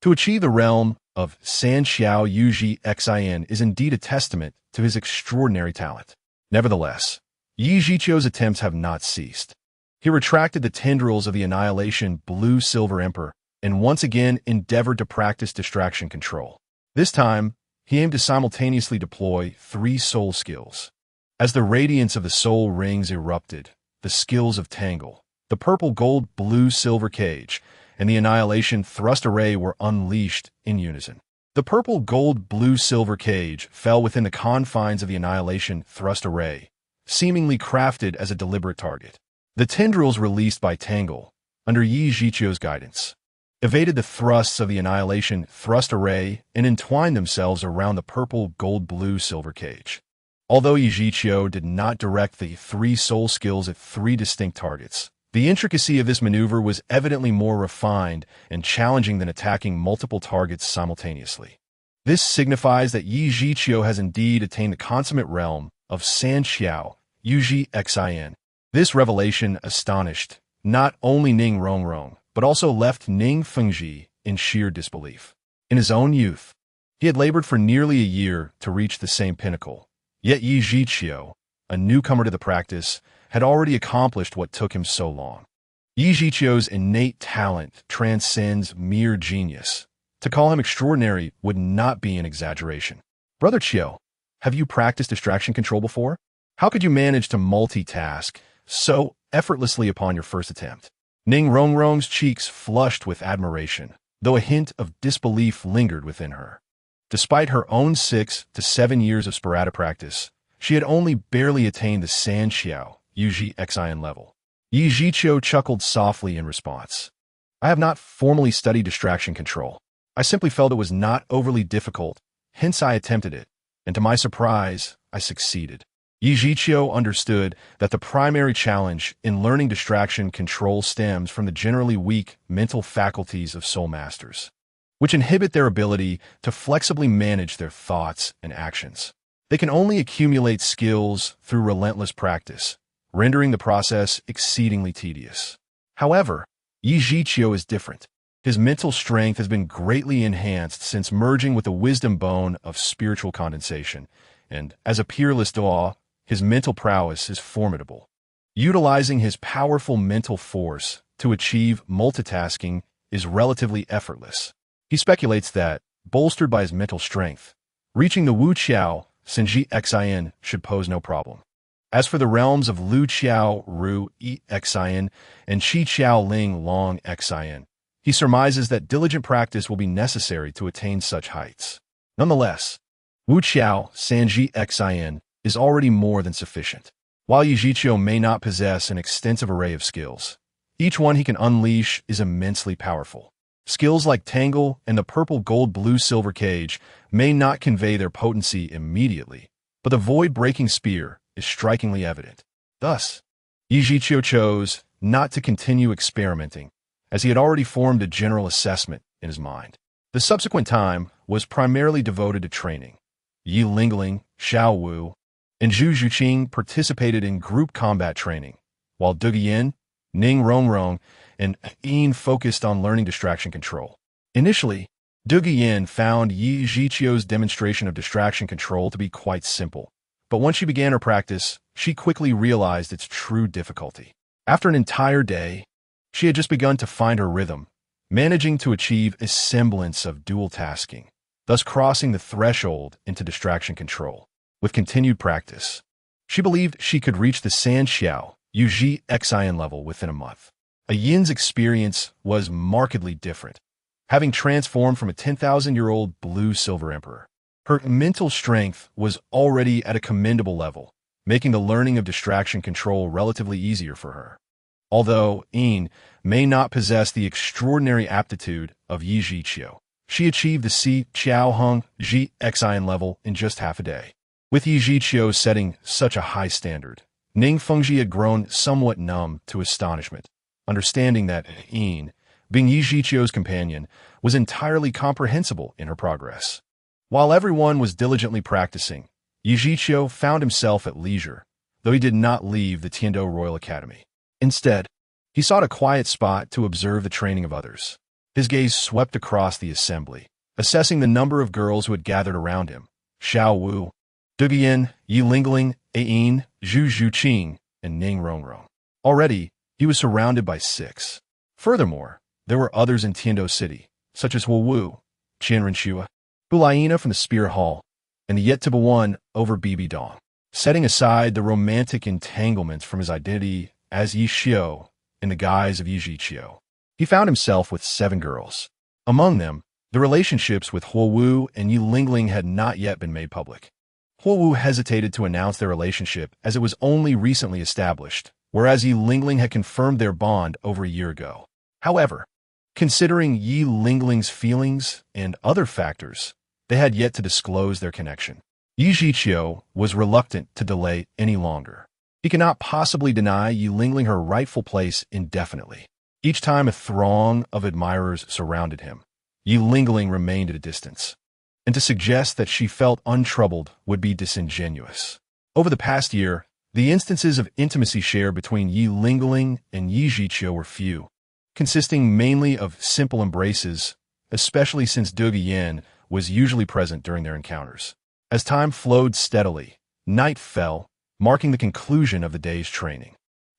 To achieve the realm of San Xiao Yu Ji Xian is indeed a testament to his extraordinary talent. Nevertheless, Yi Zhiqiu's attempts have not ceased. He retracted the tendrils of the Annihilation Blue Silver Emperor and once again endeavored to practice distraction control. This time, he aimed to simultaneously deploy 3 soul skills. As the radiance of the soul rings erupted, the skills of Tangle, the purple gold blue silver cage, and the Annihilation Thrust Array were unleashed in unison. The purple gold blue silver cage fell within the confines of the Annihilation Thrust Array, seemingly crafted as a deliberate target. The tendrils released by Tangle, under Yi Zhiqiu's guidance, evaded the thrusts of the Annihilation Thrust Array and entwined themselves around the purple gold blue silver cage. Although Yi Zhiqiu did not direct the 3 soul skills at 3 distinct targets, the intricacy of this maneuver was evidently more refined and challenging than attacking multiple targets simultaneously. This signifies that Yi Zhiqiu has indeed attained the consummate realm of San Xiao Yu Ji Xian. This revelation astonished not only Ning Rongrong, but also left Ning Fengji in sheer disbelief. In his own youth, he had labored for nearly a year to reach the same pinnacle, yet Yi Zhiqiu, a newcomer to the practice, had already accomplished what took him so long. Yi Zhiqiu's innate talent transcends mere genius. To call him extraordinary would not be an exaggeration. Brother Qiu, have you practiced distraction control before? How could you manage to multitask so effortlessly upon your first attempt? Ning Rongrong's cheeks flushed with admiration, though a hint of disbelief lingered within her. Despite her own 6 to 7 years of sporadic practice, she had only barely attained the San Xiao Yu Ji Xian level. Yi Zhiqiu chuckled softly in response. I have not formally studied distraction control. I simply felt it was not overly difficult, hence I attempted it, and to my surprise, I succeeded. Yi Zhiqiu understood that the primary challenge in learning distraction control stems from the generally weak mental faculties of soul masters, which inhibit their ability to flexibly manage their thoughts and actions. They can only accumulate skills through relentless practice, rendering the process exceedingly tedious. However, Yi Zhiqiu is different. His mental strength has been greatly enhanced since merging with the wisdom bone of spiritual condensation, and as a peerless Douluo, his mental prowess is formidable. Utilizing his powerful mental force to achieve multitasking is relatively effortless. He speculates that, bolstered by his mental strength, reaching the Wu Qiao Senji Xian should pose no problem. As for the realms of Lu Qiao Ru Yi Xian and Shi Qiao Ling Long Xian, he surmises that diligent practice will be necessary to attain such heights. Nonetheless, Wu Qiao Sanji Xin is already more than sufficient. While Yi Zhiqiu may not possess an extensive array of skills, each one he can unleash is immensely powerful. Skills like Tangle and the purple gold blue silver cage may not convey their potency immediately, but the void-breaking spear is strikingly evident. Thus, Yi Zhiqiu chose not to continue experimenting, as he had already formed a general assessment in his mind. The subsequent time was primarily devoted to training. Yi Lingling, Xiao Wu, and Zhu Zhuqing participated in group combat training, while Duge Yin, Ning Rongrong, and Yin focused on learning distraction control. Initially, Duge Yin found Yi Zhiqiu's demonstration of distraction control to be quite simple, but once she began her practice, she quickly realized its true difficulty. After an entire day, she had just begun to find her rhythm, managing to achieve a semblance of dual tasking, thus crossing the threshold into distraction control. With continued practice, she believed she could reach the Sanxiao Yuji Xian level within a month. A Yin's experience was markedly different, having transformed from a 10,000-year-old blue-silver emperor. Her mental strength was already at a commendable level, making the learning of distraction control relatively easier for her. Although Yin may not possess the extraordinary aptitude of Yi Zhiqiu, she achieved the Si Qiao Heng Ji Xian level in just half a day. With Yi Zhiqiu setting such a high standard, Ning Fengji had grown somewhat numb to astonishment, understanding that Yin, being Yi Zhiqiu's companion, was entirely comprehensible in her progress. While everyone was diligently practicing, Yi Zhiqiu found himself at leisure, though he did not leave the Tiando Royal Academy. Instead, he sought a quiet spot to observe the training of others. His gaze swept across the assembly, assessing the number of girls who had gathered around him: Xiao Wu, Duge Yin, Yi Lingling, Yin, Zhu Zhuqing, and Ning Rongrong. Already, he was surrounded by 6. Furthermore, there were others in Tiando City, such as Huo Wu, Qian Renxua, Bulaina from the Spear Hall, and the yet-to-be one over Bibi Dong. Setting aside the romantic entanglements from his identity as Yi Xiu in the guise of Yi Zhiqiu, he found himself with 7 girls. Among them, the relationships with Huo Wu and Yi Lingling had not yet been made public. Huo Wu hesitated to announce their relationship as it was only recently established, whereas Yi Lingling had confirmed their bond over a year ago. However, considering Yi Lingling's feelings and other factors, they had yet to disclose their connection. Yi Zhiqiu was reluctant to delay any longer. He could not possibly deny Yi Lingling her rightful place indefinitely. Each time a throng of admirers surrounded him, Yi Lingling remained at a distance, and to suggest that she felt untroubled would be disingenuous. Over the past year, the instances of intimacy shared between Yi Lingling and Yi Zhiqiu were few, consisting mainly of simple embraces, especially since Duge Yin was usually present during their encounters. As time flowed steadily, night fell, marking the conclusion of the day's training.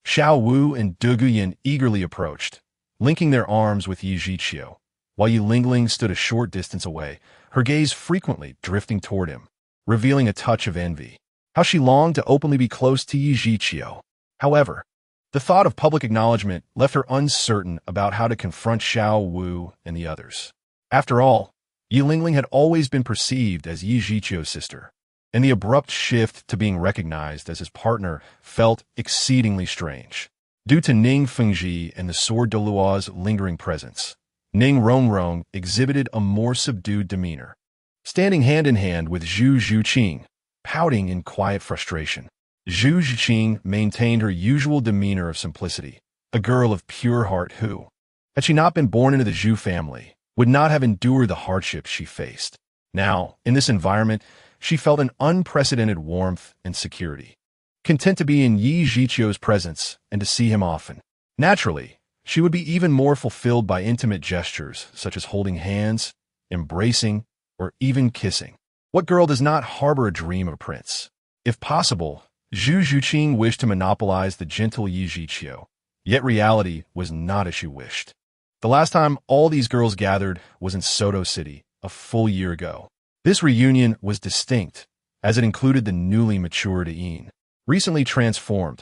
Xiao Wu and Duge Yin eagerly approached, linking their arms with Yi Zhiqiu, while Yi Lingling stood a short distance away, her gaze frequently drifting toward him, revealing a touch of envy. How she longed to openly be close to Yi Zhiqiu. However, the thought of public acknowledgement left her uncertain about how to confront Xiao Wu and the others. After all, Yi Lingling had always been perceived as Yi Zhiqiu's sister, and the abrupt shift to being recognized as his partner felt exceedingly strange. Due to Ning Fengji and the sword Douluo's lingering presence, Ning Rongrong exhibited a more subdued demeanor, standing hand-in-hand with Zhu Zhuqing, pouting in quiet frustration. Zhu Zhuqing maintained her usual demeanor of simplicity, a girl of pure heart who, had she not been born into the Zhu family, would not have endured the hardships she faced. Now, in this environment, she felt an unprecedented warmth and security, content to be in Yi Zhiqiu's presence and to see him often. Naturally, she would be even more fulfilled by intimate gestures such as holding hands, embracing, or even kissing. What girl does not harbor a dream of a prince? If possible, Zhu Zhuqing wished to monopolize the gentle Yi Zhiqiu, yet reality was not as she wished. The last time all these girls gathered was in Soto City, a full year ago. This reunion was distinct, as it included the newly matured Yin. Recently transformed,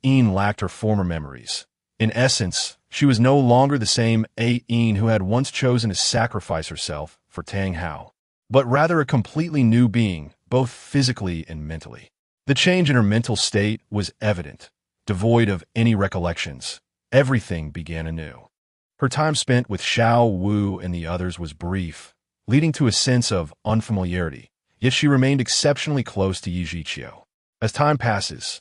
Yin lacked her former memories, In essence, she was no longer the same Ain who had once chosen to sacrifice herself for Tang Hao, but rather a completely new being, both physically and mentally. The change in her mental state was evident. Devoid of any recollections, everything began anew. Her time spent with Xiao Wu and the others was brief, leading to a sense of unfamiliarity, yet she remained exceptionally close to Yi Zhiqiu. As time passes,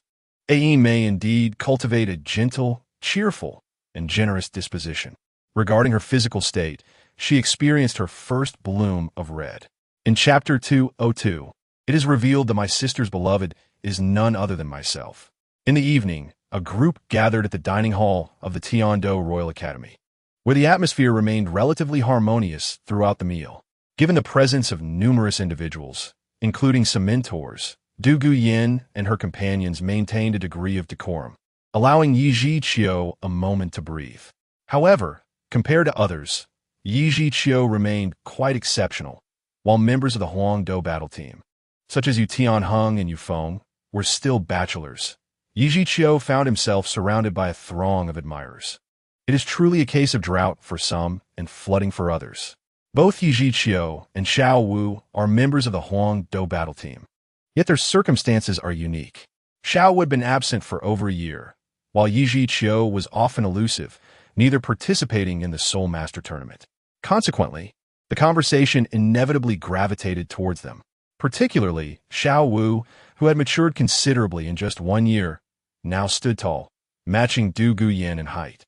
Ain may indeed cultivate a gentle, cheerful, and generous disposition. Regarding her physical state, she experienced her first bloom of red. In Chapter 202, it is revealed that my sister's beloved is none other than myself. In the evening, a group gathered at the dining hall of the Tiando Royal Academy, where the atmosphere remained relatively harmonious throughout the meal. Given the presence of numerous individuals, including some mentors, Du Guyan and her companions maintained a degree of decorum, allowing Yi Zhiqiu a moment to breathe. However, compared to others, Yi Zhiqiu remained quite exceptional, while members of the Huangdou battle team, such as Yu Tianheng and Yu Feng, were still bachelors. Yi Zhiqiu found himself surrounded by a throng of admirers. It is truly a case of drought for some and flooding for others. Both Yi Zhiqiu and Xiao Wu are members of the Huangdou battle team, yet their circumstances are unique. Xiao Wu had been absent for over a year, while Yi Zhiqiu was often elusive, neither participating in the Soul Master tournament. Consequently, the conversation inevitably gravitated towards them, particularly Xiao Wu, who had matured considerably in just 1 year, now stood tall, matching Du Guyan in height.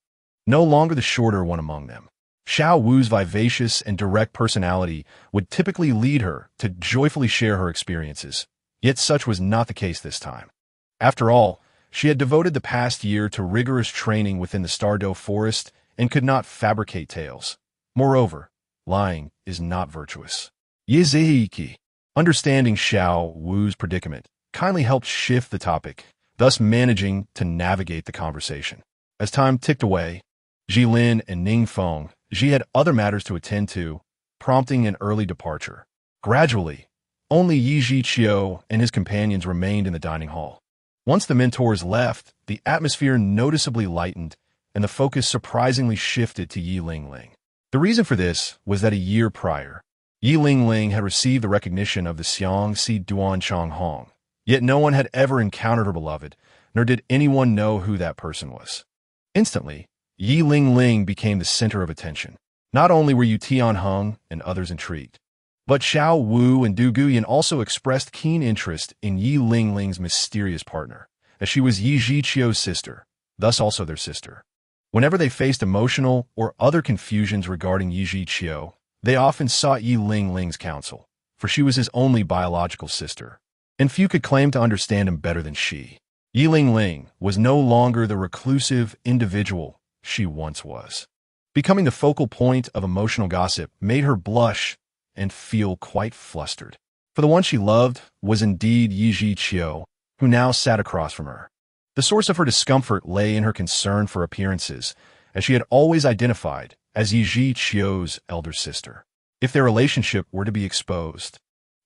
No longer the shorter one among them. Xiao Wu's vivacious and direct personality would typically lead her to joyfully share her experiences, yet such was not the case this time. After all, she had devoted the past year to rigorous training within the Stardow Forest and could not fabricate tales. Moreover, lying is not virtuous. Yi Zhiqi, understanding Xiao Wu's predicament, kindly helped shift the topic, thus managing to navigate the conversation. As time ticked away, Jilin and Ning Feng, Ji had other matters to attend to, prompting an early departure. Gradually, only Yi Zhiqiu and his companions remained in the dining hall. Once the mentors left, the atmosphere noticeably lightened, and the focus surprisingly shifted to Yi Lingling. The reason for this was that a year prior, Yi Lingling had received the recognition of the Xiangxi Duanchang Hong, yet no one had ever encountered her beloved, nor did anyone know who that person was. Instantly, Yi Lingling became the center of attention. Not only were Yu Tianheng and others intrigued, but Xiao Wu and Du Guyan also expressed keen interest in Yi Lingling's mysterious partner, as she was Yi Zhiqiu's sister, thus also their sister. Whenever they faced emotional or other confusions regarding Yi Zhiqiu, they often sought Yi Lingling's counsel, for she was his only biological sister, and few could claim to understand him better than she. Yi Lingling was no longer the reclusive individual she once was. Becoming the focal point of emotional gossip made her blush and feel quite flustered. For the one she loved was indeed Yi Zhiqiu, who now sat across from her. The source of her discomfort lay in her concern for appearances, as she had always identified as Yi Zhiqiu's elder sister. If their relationship were to be exposed,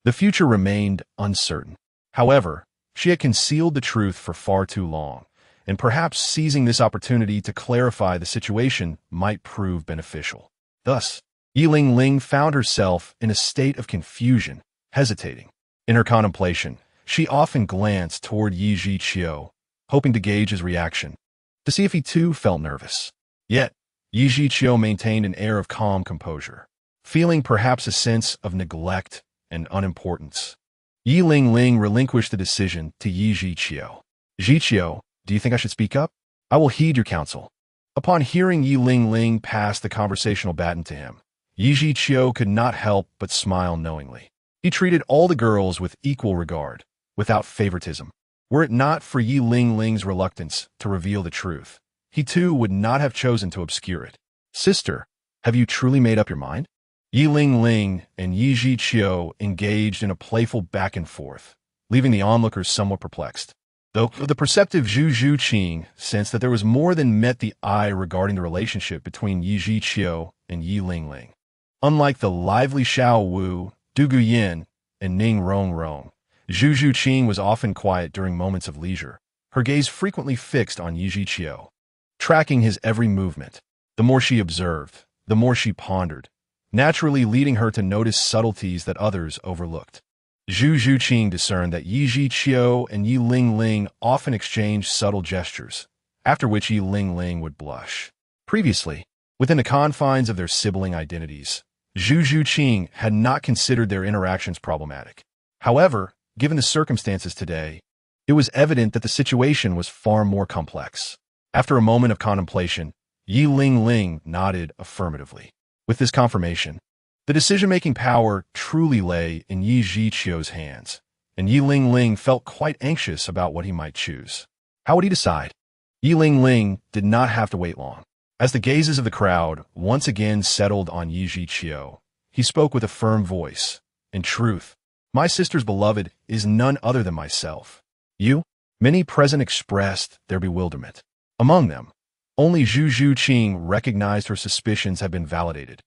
the future remained uncertain. However, she had concealed the truth for far too long, and perhaps seizing this opportunity to clarify the situation might prove beneficial. Thus, Yi Lingling found herself in a state of confusion, hesitating. In her contemplation, she often glanced toward Yi Zhiqiu, hoping to gauge his reaction, to see if he too felt nervous. Yet, Yi Zhiqiu maintained an air of calm composure, feeling perhaps a sense of neglect and unimportance. Yi Lingling relinquished the decision to Yi Zhiqiu. Zhiqiu, do you think I should speak up? I will heed your counsel. Upon hearing Yi Lingling pass the conversational baton to him, Yi Zhiqiu could not help but smile knowingly. He treated all the girls with equal regard, without favoritism. Were it not for Yi Lingling's reluctance to reveal the truth, he too would not have chosen to obscure it. Sister, have you truly made up your mind? Yi Lingling and Yi Zhiqiu engaged in a playful back and forth, leaving the onlookers somewhat perplexed. Though the perceptive Zhu Zhuqing sensed that there was more than met the eye regarding the relationship between Yi Zhiqiu and Yi Lingling. Unlike the lively Xiao Wu, Du Guyan, and Ning Rongrong, Zhu Zhuqing was often quiet during moments of leisure, her gaze frequently fixed on Yi Zhiqiu. tracking his every movement. The more she observed, the more she pondered, naturally leading her to notice subtleties that others overlooked. Zhu Zhuqing discerned that Yi Zhiqiu and Yi Lingling often exchanged subtle gestures, after which Yi Lingling would blush. Previously, within the confines of their sibling identities, Zhu Zhuqing had not considered their interactions problematic. However, given the circumstances today, it was evident that the situation was far more complex. After a moment of contemplation, Yi Lingling nodded affirmatively. With this confirmation, the decision-making power truly lay in Yi Zhiqiu's hands, and Yi Lingling felt quite anxious about what he might choose. How would he decide? Yi Lingling did not have to wait long. As the gazes of the crowd once again settled on Yi Zhiqiu, he spoke with a firm voice. In truth, my sister's beloved is none other than myself. You? Many present expressed their bewilderment. Among them, only Zhu Zhuqing recognized her suspicions had been validated,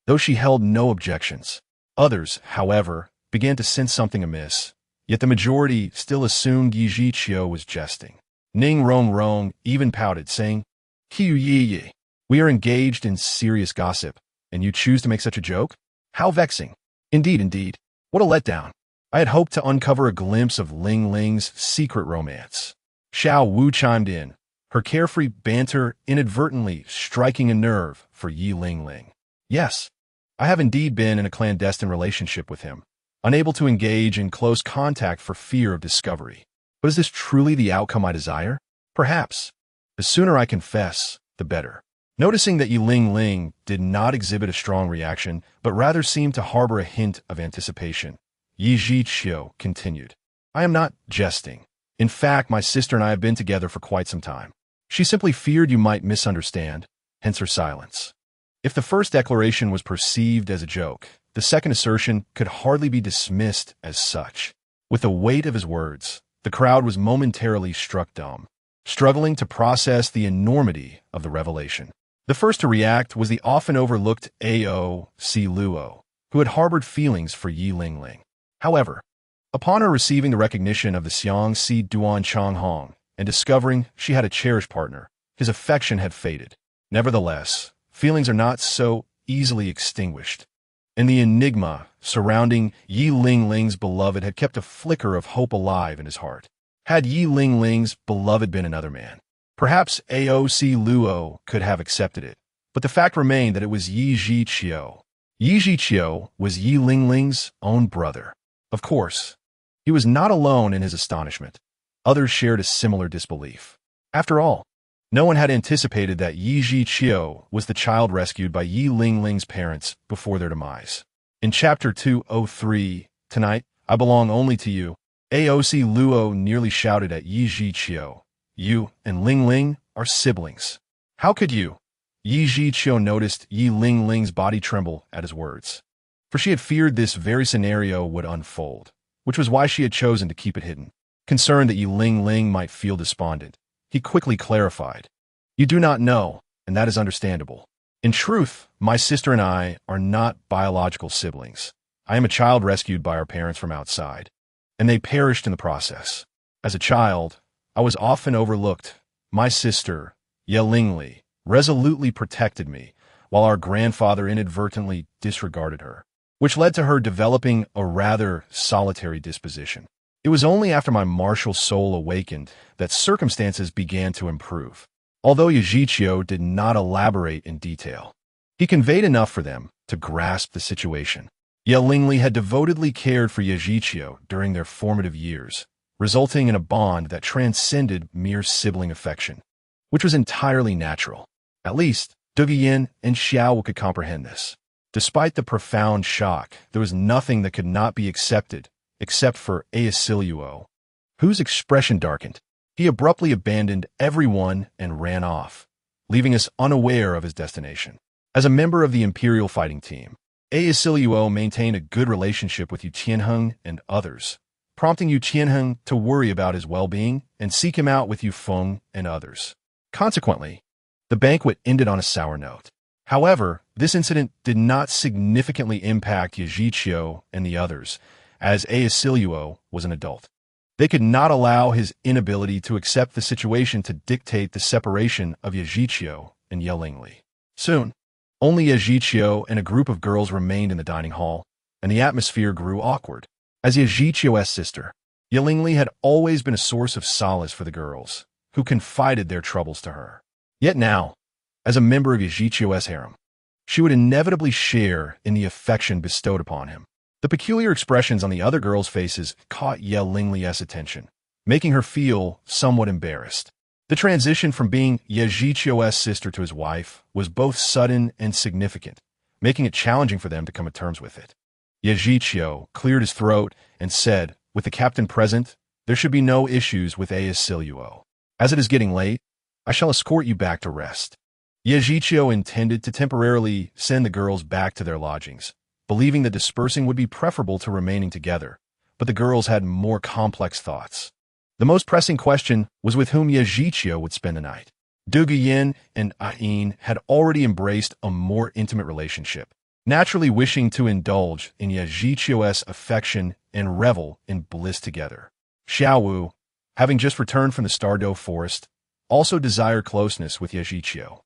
though she held no objections. Others, however, began to sense something amiss, yet the majority still assumed Yi Zhiqiu was jesting. Ning Rongrong even pouted, saying, "Qiu Yi, we are engaged in serious gossip, and you choose to make such a joke? How vexing. Indeed, what a letdown. I had hoped to uncover a glimpse of Ling Ling's secret romance." Xiao Wu chimed in, her carefree banter inadvertently striking a nerve for Yi Lingling. "Yes, I have indeed been in a clandestine relationship with him, unable to engage in close contact for fear of discovery. But is this truly the outcome I desire? Perhaps. The sooner I confess, the better." Noticing that Yi Lingling did not exhibit a strong reaction, but rather seemed to harbor a hint of anticipation, Yi Zhiqiu continued, "I am not jesting. In fact, my sister and I have been together for quite some time. She simply feared you might misunderstand, hence her silence." If the first declaration was perceived as a joke, the second assertion could hardly be dismissed as such. With the weight of his words, the crowd was momentarily struck dumb, struggling to process the enormity of the revelation. The first to react was the often overlooked AOC Luo, who had harbored feelings for Yi Lingling. However, upon her receiving the recognition of the Xiang Si Duan Changhong and discovering she had a cherished partner, his affection had faded. Nevertheless, feelings are not so easily extinguished, and the enigma surrounding Yi Lingling's beloved had kept a flicker of hope alive in his heart. Had Yi Lingling's beloved been another man, perhaps AOC Luo could have accepted it, but the fact remained that it was Yi Zhiqiu. Yi Zhiqiu was Yi Lingling's own brother. Of course, he was not alone in his astonishment. Others shared a similar disbelief. After all, no one had anticipated that Yi Zhiqiu was the child rescued by Yi Lingling's parents before their demise. In Chapter 203, "Tonight, I Belong Only to You," AOC Luo nearly shouted at Yi Zhiqiu, "You and Lingling are siblings. How could you?" Yi Zhiqiu noticed Yi Lingling's body tremble at his words, for she had feared this very scenario would unfold, which was why she had chosen to keep it hidden. Concerned that Yi Lingling might feel despondent, he quickly clarified, "You do not know, and that is understandable. In truth, my sister and I are not biological siblings. I am a child rescued by our parents from outside, and they perished in the process. As a child, I was often overlooked. My sister, Ye Lingli, resolutely protected me, while our grandfather inadvertently disregarded her, which led to her developing a rather solitary disposition. It was only after my martial soul awakened that circumstances began to improve." Although Yi Zhiqiu did not elaborate in detail, he conveyed enough for them to grasp the situation. Ye Lingli had devotedly cared for Yi Zhiqiu during their formative years, resulting in a bond that transcended mere sibling affection, which was entirely natural. At least, Dugiyin and Xiao could comprehend this. Despite the profound shock, there was nothing that could not be accepted, except for Aesiluo, whose expression darkened. He abruptly abandoned everyone and ran off, leaving us unaware of his destination. As a member of the Imperial fighting team, Aesiluo maintained a good relationship with Yu Tianheng and others, prompting Yu Tianheng to worry about his well-being and seek him out with Yu Feng and others. Consequently, the banquet ended on a sour note. However, this incident did not significantly impact Yi Zhiqiu and the others, as Aesiluo was an adult. They could not allow his inability to accept the situation to dictate the separation of Yajichio and Yelingli. Soon, only Yajichio and a group of girls remained in the dining hall, and the atmosphere grew awkward. As Yajichio's sister, Yelingli had always been a source of solace for the girls, who confided their troubles to her. Yet now, as a member of Yajichio's harem, she would inevitably share in the affection bestowed upon him. The peculiar expressions on the other girls' faces caught Yelingli's attention, making her feel somewhat embarrassed. The transition from being Yajichio's sister to his wife was both sudden and significant, making it challenging for them to come to terms with it. Yajichio cleared his throat and said, with the captain present, there should be no issues with Aesiluo. As it is getting late, I shall escort you back to rest. Yajichio intended to temporarily send the girls back to their lodgings, believing that dispersing would be preferable to remaining together, but the girls had more complex thoughts. The most pressing question was with whom Yajichio would spend the night. Duguyin and Ain had already embraced a more intimate relationship, naturally wishing to indulge in Yajichio's affection and revel in bliss together. Xiaowu, having just returned from the Stardow Forest, also desired closeness with Yajichio.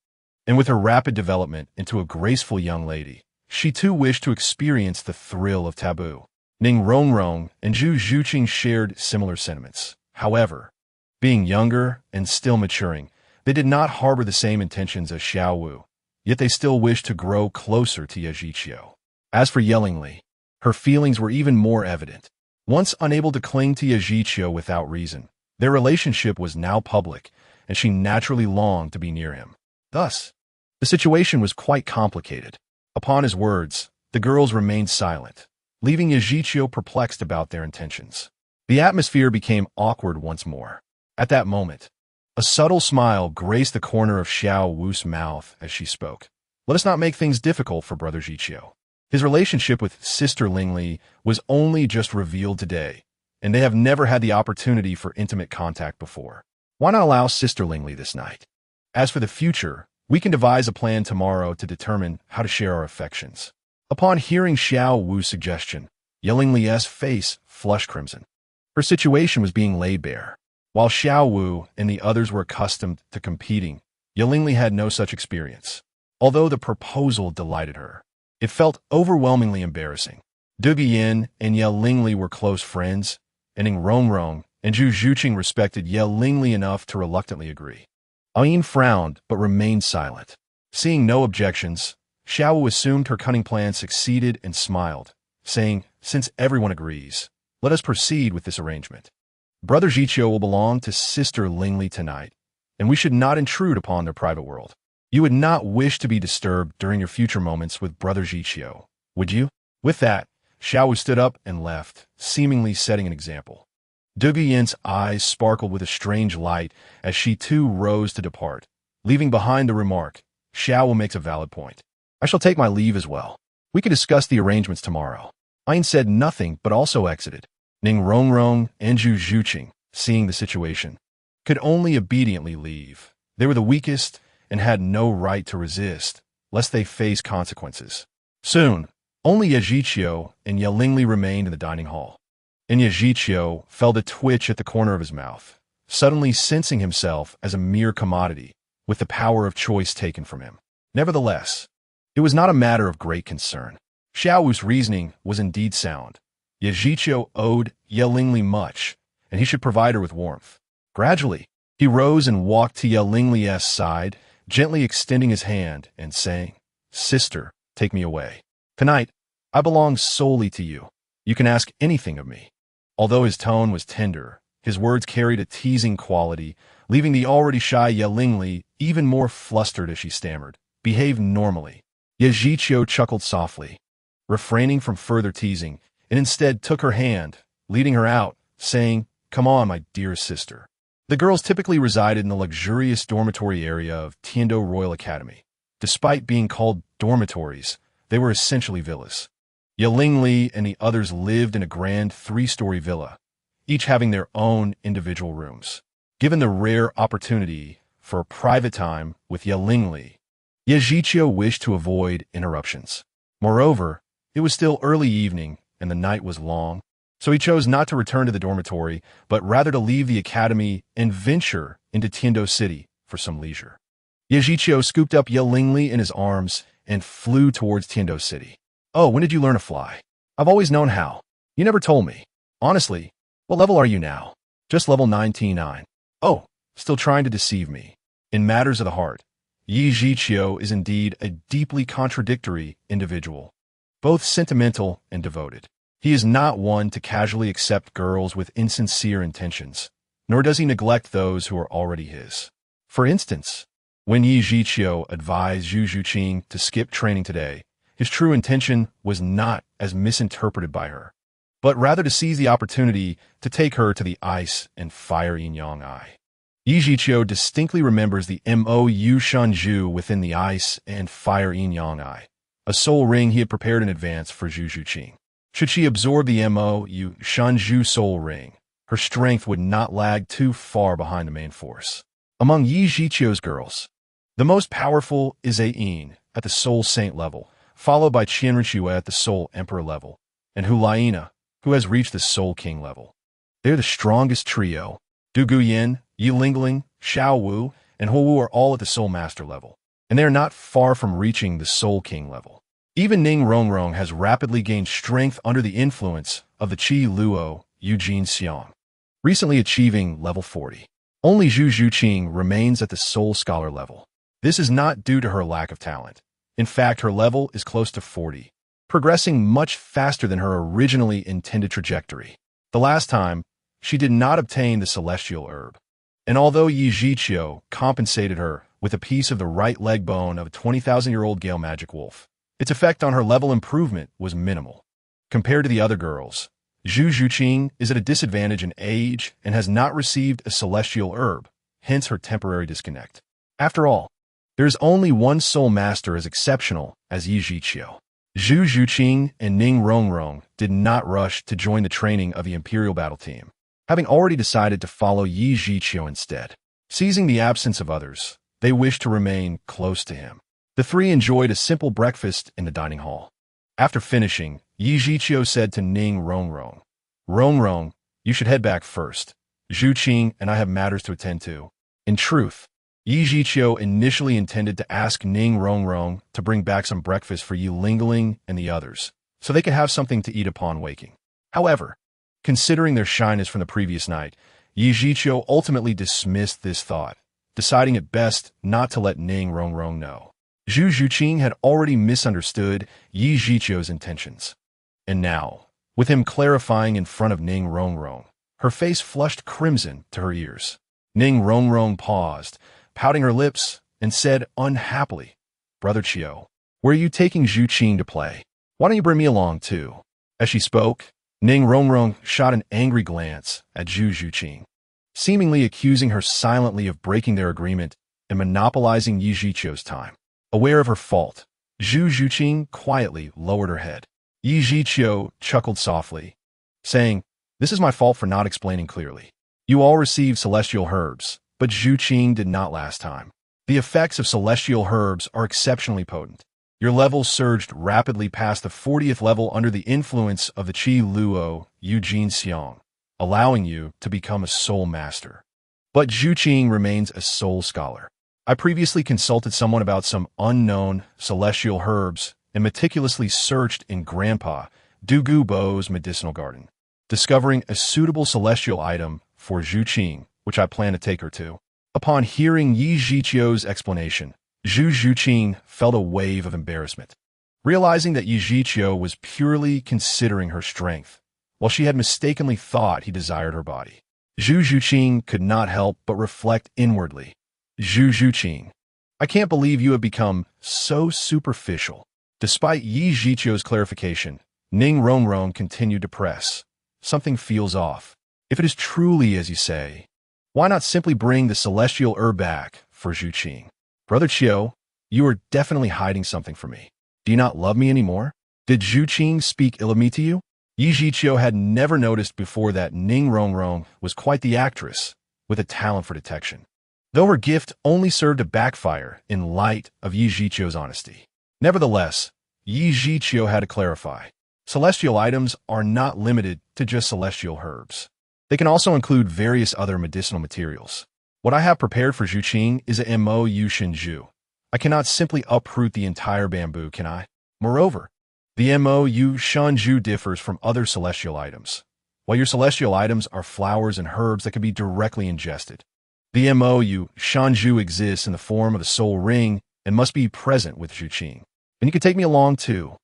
And with her rapid development into a graceful young lady, she too wished to experience the thrill of taboo. Ning Rongrong and Zhu Zhuqing shared similar sentiments. However, being younger and still maturing, they did not harbor the same intentions as Xiaowu, yet they still wished to grow closer to Yajichio. As for Yelingli, her feelings were even more evident. Once unable to cling to Yajichio without reason, their relationship was now public, and she naturally longed to be near him. Thus, the situation was quite complicated. Upon his words, the girls remained silent, leaving Yajichio perplexed about their intentions. The atmosphere became awkward once more. At that moment, a subtle smile graced the corner of Xiao Wu's mouth as she spoke. Let us not make things difficult for Brother Jichio. His relationship with Sister Lingli was only just revealed today, and they have never had the opportunity for intimate contact before. Why not allow Sister Lingli this night? As for the future, we can devise a plan tomorrow to determine how to share our affections. Upon hearing Xiao Wu's suggestion, Yelingli's face flushed crimson. Her situation was being laid bare. While Xiao Wu and the others were accustomed to competing, Yelingli had no such experience. Although the proposal delighted her, it felt overwhelmingly embarrassing. Duguyin and Yelingli were close friends, and Ning Rongrong and Zhu Zhuqing respected Yelingli enough to reluctantly agree. Ain frowned but remained silent. Seeing no objections, Xiao Wu assumed her cunning plan succeeded and smiled, saying, since everyone agrees, let us proceed with this arrangement. Brother Jichio will belong to Sister Lingli tonight, and we should not intrude upon their private world. You would not wish to be disturbed during your future moments with Brother Jichio, would you? With that, Xiao Wu stood up and left, seemingly setting an example. Duguyin's eyes sparkled with a strange light as she too rose to depart, leaving behind the remark, Xiao Wu makes a valid point. I shall take my leave as well. We can discuss the arrangements tomorrow. Ain said nothing but also exited. Ning Rongrong and Zhu Zhuqing, seeing the situation, could only obediently leave. They were the weakest and had no right to resist, lest they face consequences. Soon, only Yajichio and Yelingli remained in the dining hall. And Yajichio felt a twitch at the corner of his mouth, suddenly sensing himself as a mere commodity, with the power of choice taken from him. Nevertheless, it was not a matter of great concern. Xiao Wu's reasoning was indeed sound. Yajichio owed Yelingli much, and he should provide her with warmth. Gradually, he rose and walked to Yelingli's side, gently extending his hand and saying, Sister, take me away. Tonight, I belong solely to you. You can ask anything of me. Although his tone was tender, his words carried a teasing quality, leaving the already shy Yelingli even more flustered as she stammered, behave normally. Yajichio chuckled softly, refraining from further teasing, and instead took her hand, leading her out, saying, Come on, my dear sister. The girls typically resided in the luxurious dormitory area of Tiando Royal Academy. Despite being called dormitories, they were essentially villas. Yelingli and the others lived in a grand 3-story villa, each having their own individual rooms. Given the rare opportunity for a private time with Yelingli, Yajichio wished to avoid interruptions. Moreover, it was still early evening, and the night was long. So he chose not to return to the dormitory, but rather to leave the academy and venture into Tiando City for some leisure. Ye Zhiqiu scooped up Ye Lingli in his arms and flew towards Tiando City. Oh, when did you learn to fly? I've always known how. You never told me. Honestly, what level are you now? Just level 99. Oh, still trying to deceive me. In matters of the heart, Ye Zhiqiu is indeed a deeply contradictory individual, both sentimental and devoted. He is not one to casually accept girls with insincere intentions, nor does he neglect those who are already his. For instance, when Ye Zhiqiu advised Zhu Zhuqing to skip training today, his true intention was not as misinterpreted by her, but rather to seize the opportunity to take her to the ice and fire yin-yang eye. Ye Zhiqiu distinctly remembers the Mo Yu Shanzhu within the ice and fire yin-yang eye, a soul ring he had prepared in advance for Zhu Zhuqing. Should she absorb the Mo Yu Shanzhu soul ring, her strength would not lag too far behind the main force. Among Ye Zhiqiu's girls, the most powerful is Yin at the Soul Saint level, followed by Qianrenxue at the Soul Emperor level, and Hulaina, who has reached the Soul King level. They're the strongest trio. Du Guyan, Yi Lingling, Xiao Wu, and Huo Wu are all at the Soul Master level, and they are not far from reaching the Soul King level. Even Ning Rongrong has rapidly gained strength under the influence of the Qi Luo Eugene Xiang, recently achieving level 40. Only Zhu Zhuqing remains at the Soul Scholar level. This is not due to her lack of talent. In fact, her level is close to 40, progressing much faster than her originally intended trajectory. The last time, she did not obtain the celestial herb. And although Ye Zhiqiu compensated her with a piece of the right leg bone of a 20,000-year-old Gale Magic Wolf, its effect on her level improvement was minimal. Compared to the other girls, Zhu Zhuqing is at a disadvantage in age and has not received a celestial herb, hence her temporary disconnect. After all, there is only one soul master as exceptional as Ye Zhiqiu. Zhu Zhuqing and Ning Rongrong did not rush to join the training of the Imperial Battle Team, having already decided to follow Ye Zhiqiu instead. Seizing the absence of others, they wished to remain close to him. The three enjoyed a simple breakfast in the dining hall. After finishing, Ye Zhiqiu said to Ning Rongrong, "Rongrong, you should head back first. Zhu Qing and I have matters to attend to." In truth, Ye Zhiqiu initially intended to ask Ning Rongrong to bring back some breakfast for Yi Lingling and the others, so they could have something to eat upon waking. However, considering their shyness from the previous night, Ye Zhiqiu ultimately dismissed this thought, deciding it best not to let Ning Rongrong know. Zhu Zhuqing had already misunderstood Ye Zhiqiu's intentions. And now, with him clarifying in front of Ning Rongrong, her face flushed crimson to her ears. Ning Rongrong paused, pouting her lips, and said unhappily, "Brother Qiu, where are you taking Zhu Qing to play? Why don't you bring me along too?" As she spoke, Ning Rongrong shot an angry glance at Zhu Zhuqing, seemingly accusing her silently of breaking their agreement and monopolizing Ye Zhiqiu's time. Aware of her fault, Zhu Zhuqing quietly lowered her head. Ye Zhiqiu chuckled softly, saying, "This is my fault for not explaining clearly. You all received celestial herbs, but Zhu Qing did not last time. The effects of celestial herbs are exceptionally potent. Your levels surged rapidly past the 40th level under the influence of the Qi Luo Eugene Xiang, allowing you to become a soul master. But Zhu Qing remains a soul scholar. I previously consulted someone about some unknown celestial herbs and meticulously searched in Grandpa Dugu Bo's medicinal garden, discovering a suitable celestial item for Zhu Qing, which I plan to take her to." Upon hearing Ye Zhiqiu's explanation, Zhu Zhuqing felt a wave of embarrassment, realizing that Ye Zhiqiu was purely considering her strength, while she had mistakenly thought he desired her body. Zhu Zhuqing could not help but reflect inwardly. Zhu Zhuqing, I can't believe you have become so superficial. Despite Ye Zhiqiu's clarification, Ning Rongrong continued to press. Something feels off. If it is truly as you say, why not simply bring the celestial herb back for Zhu Qing? Brother Qiu, you are definitely hiding something from me. Do you not love me anymore? Did Zhu Qing speak ill of me to you? Ye Zhiqiu had never noticed before that Ning Rongrong was quite the actress, with a talent for detection, though her gift only served to backfire in light of Ye Zhiqiu's honesty. Nevertheless, Ye Zhiqiu had to clarify. Celestial items are not limited to just celestial herbs. They can also include various other medicinal materials. What I have prepared for Zhuqing is a Mo Yu Shinju. I cannot simply uproot the entire bamboo, can I? Moreover, the Mo Yu Shinju differs from other celestial items. While your celestial items are flowers and herbs that can be directly ingested, the Mo Yu Shinju exists in the form of a soul ring and must be present with Zhuqing. And you can take me along too.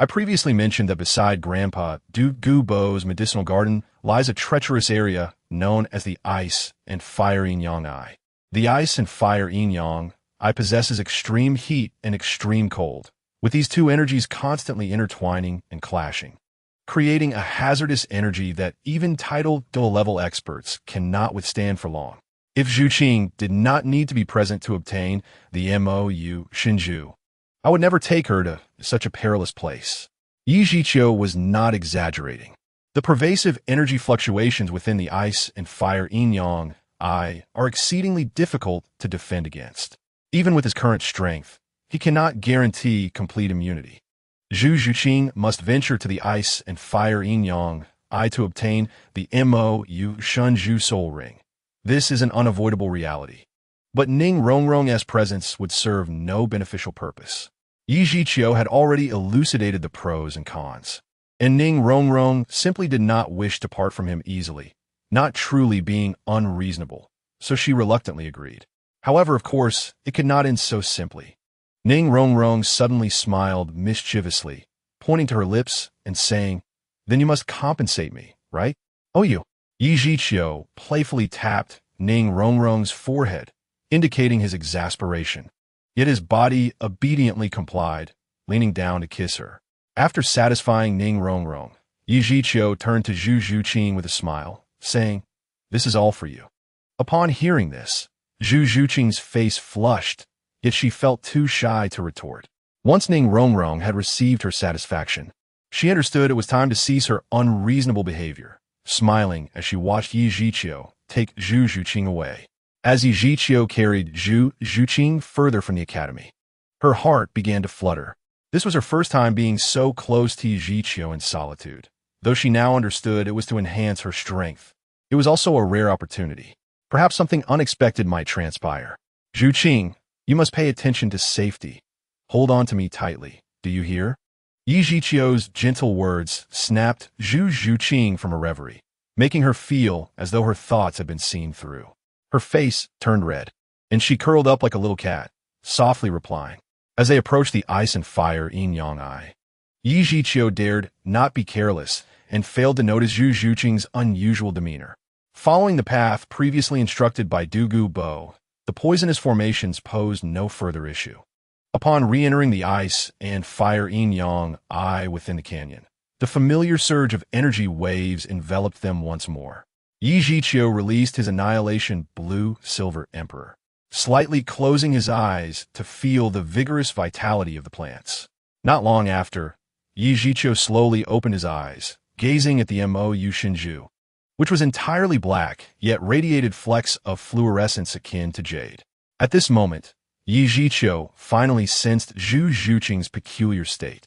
I previously mentioned that beside Grandpa Douluo's medicinal garden lies a treacherous area known as the Ice and Fire Yin-Yang Eye. The Ice and Fire Yin-Yang Eye possesses extreme heat and extreme cold, with these two energies constantly intertwining and clashing, creating a hazardous energy that even titled Douluo-level experts cannot withstand for long. If Zhuqing did not need to be present to obtain the Mo Yu Shinju, I would never take her to such a perilous place. Yi Zhiqiu was not exaggerating. The pervasive energy fluctuations within the Ice and Fire Yin-Yang Eye are exceedingly difficult to defend against. Even with his current strength, he cannot guarantee complete immunity. Zhuqing must venture to the Ice and Fire Yin-Yang Eye to obtain the Mo Yu Shinju Soul Ring. This is an unavoidable reality. But Ning Rongrong's presence would serve no beneficial purpose. Yi Zhiqiu had already elucidated the pros and cons, and Ning Rongrong simply did not wish to part from him easily, not truly being unreasonable, so she reluctantly agreed. However, of course, it could not end so simply. Ning Rongrong suddenly smiled mischievously, pointing to her lips and saying, "Then you must compensate me, right? Oh, you." Yi Zhiqiu playfully tapped Ning Rongrong's forehead, indicating his exasperation. Yet his body obediently complied, leaning down to kiss her. After satisfying Ning Rongrong, Yi Zhiqiu turned to Zhuqing with a smile, saying, "This is all for you." Upon hearing this, Zhuqing's face flushed, yet she felt too shy to retort. Once Ning Rongrong had received her satisfaction, she understood it was time to cease her unreasonable behavior, smiling as she watched Yi Zhiqiu take Zhuqing away. As Yi Zhiqiu carried Zhuqing further from the academy, her heart began to flutter. This was her first time being so close to Yi Zhiqiu in solitude. Though she now understood it was to enhance her strength, it was also a rare opportunity. Perhaps something unexpected might transpire. "Zhuqing, you must pay attention to safety. Hold on to me tightly, do you hear?" Yi Zhiqiu's gentle words snapped Zhuqing from her reverie, making her feel as though her thoughts had been seen through. Her face turned red, and she curled up like a little cat, softly replying. As they approached the Ice and Fire Yin-Yang Eye, Yi Zhiqiu dared not be careless and failed to notice Zhuqing's unusual demeanor. Following the path previously instructed by Douluo, the poisonous formations posed no further issue. Upon re-entering the Ice and Fire Yin-Yang Eye within the canyon, the familiar surge of energy waves enveloped them once more. Yi Zhiqiu released his Annihilation Blue-Silver Emperor, slightly closing his eyes to feel the vigorous vitality of the plants. Not long after, Yi Zhiqiu slowly opened his eyes, gazing at the Mo Yu Shinju, which was entirely black, yet radiated flecks of fluorescence akin to jade. At this moment, Yi Zhiqiu finally sensed Zhuqing's peculiar state.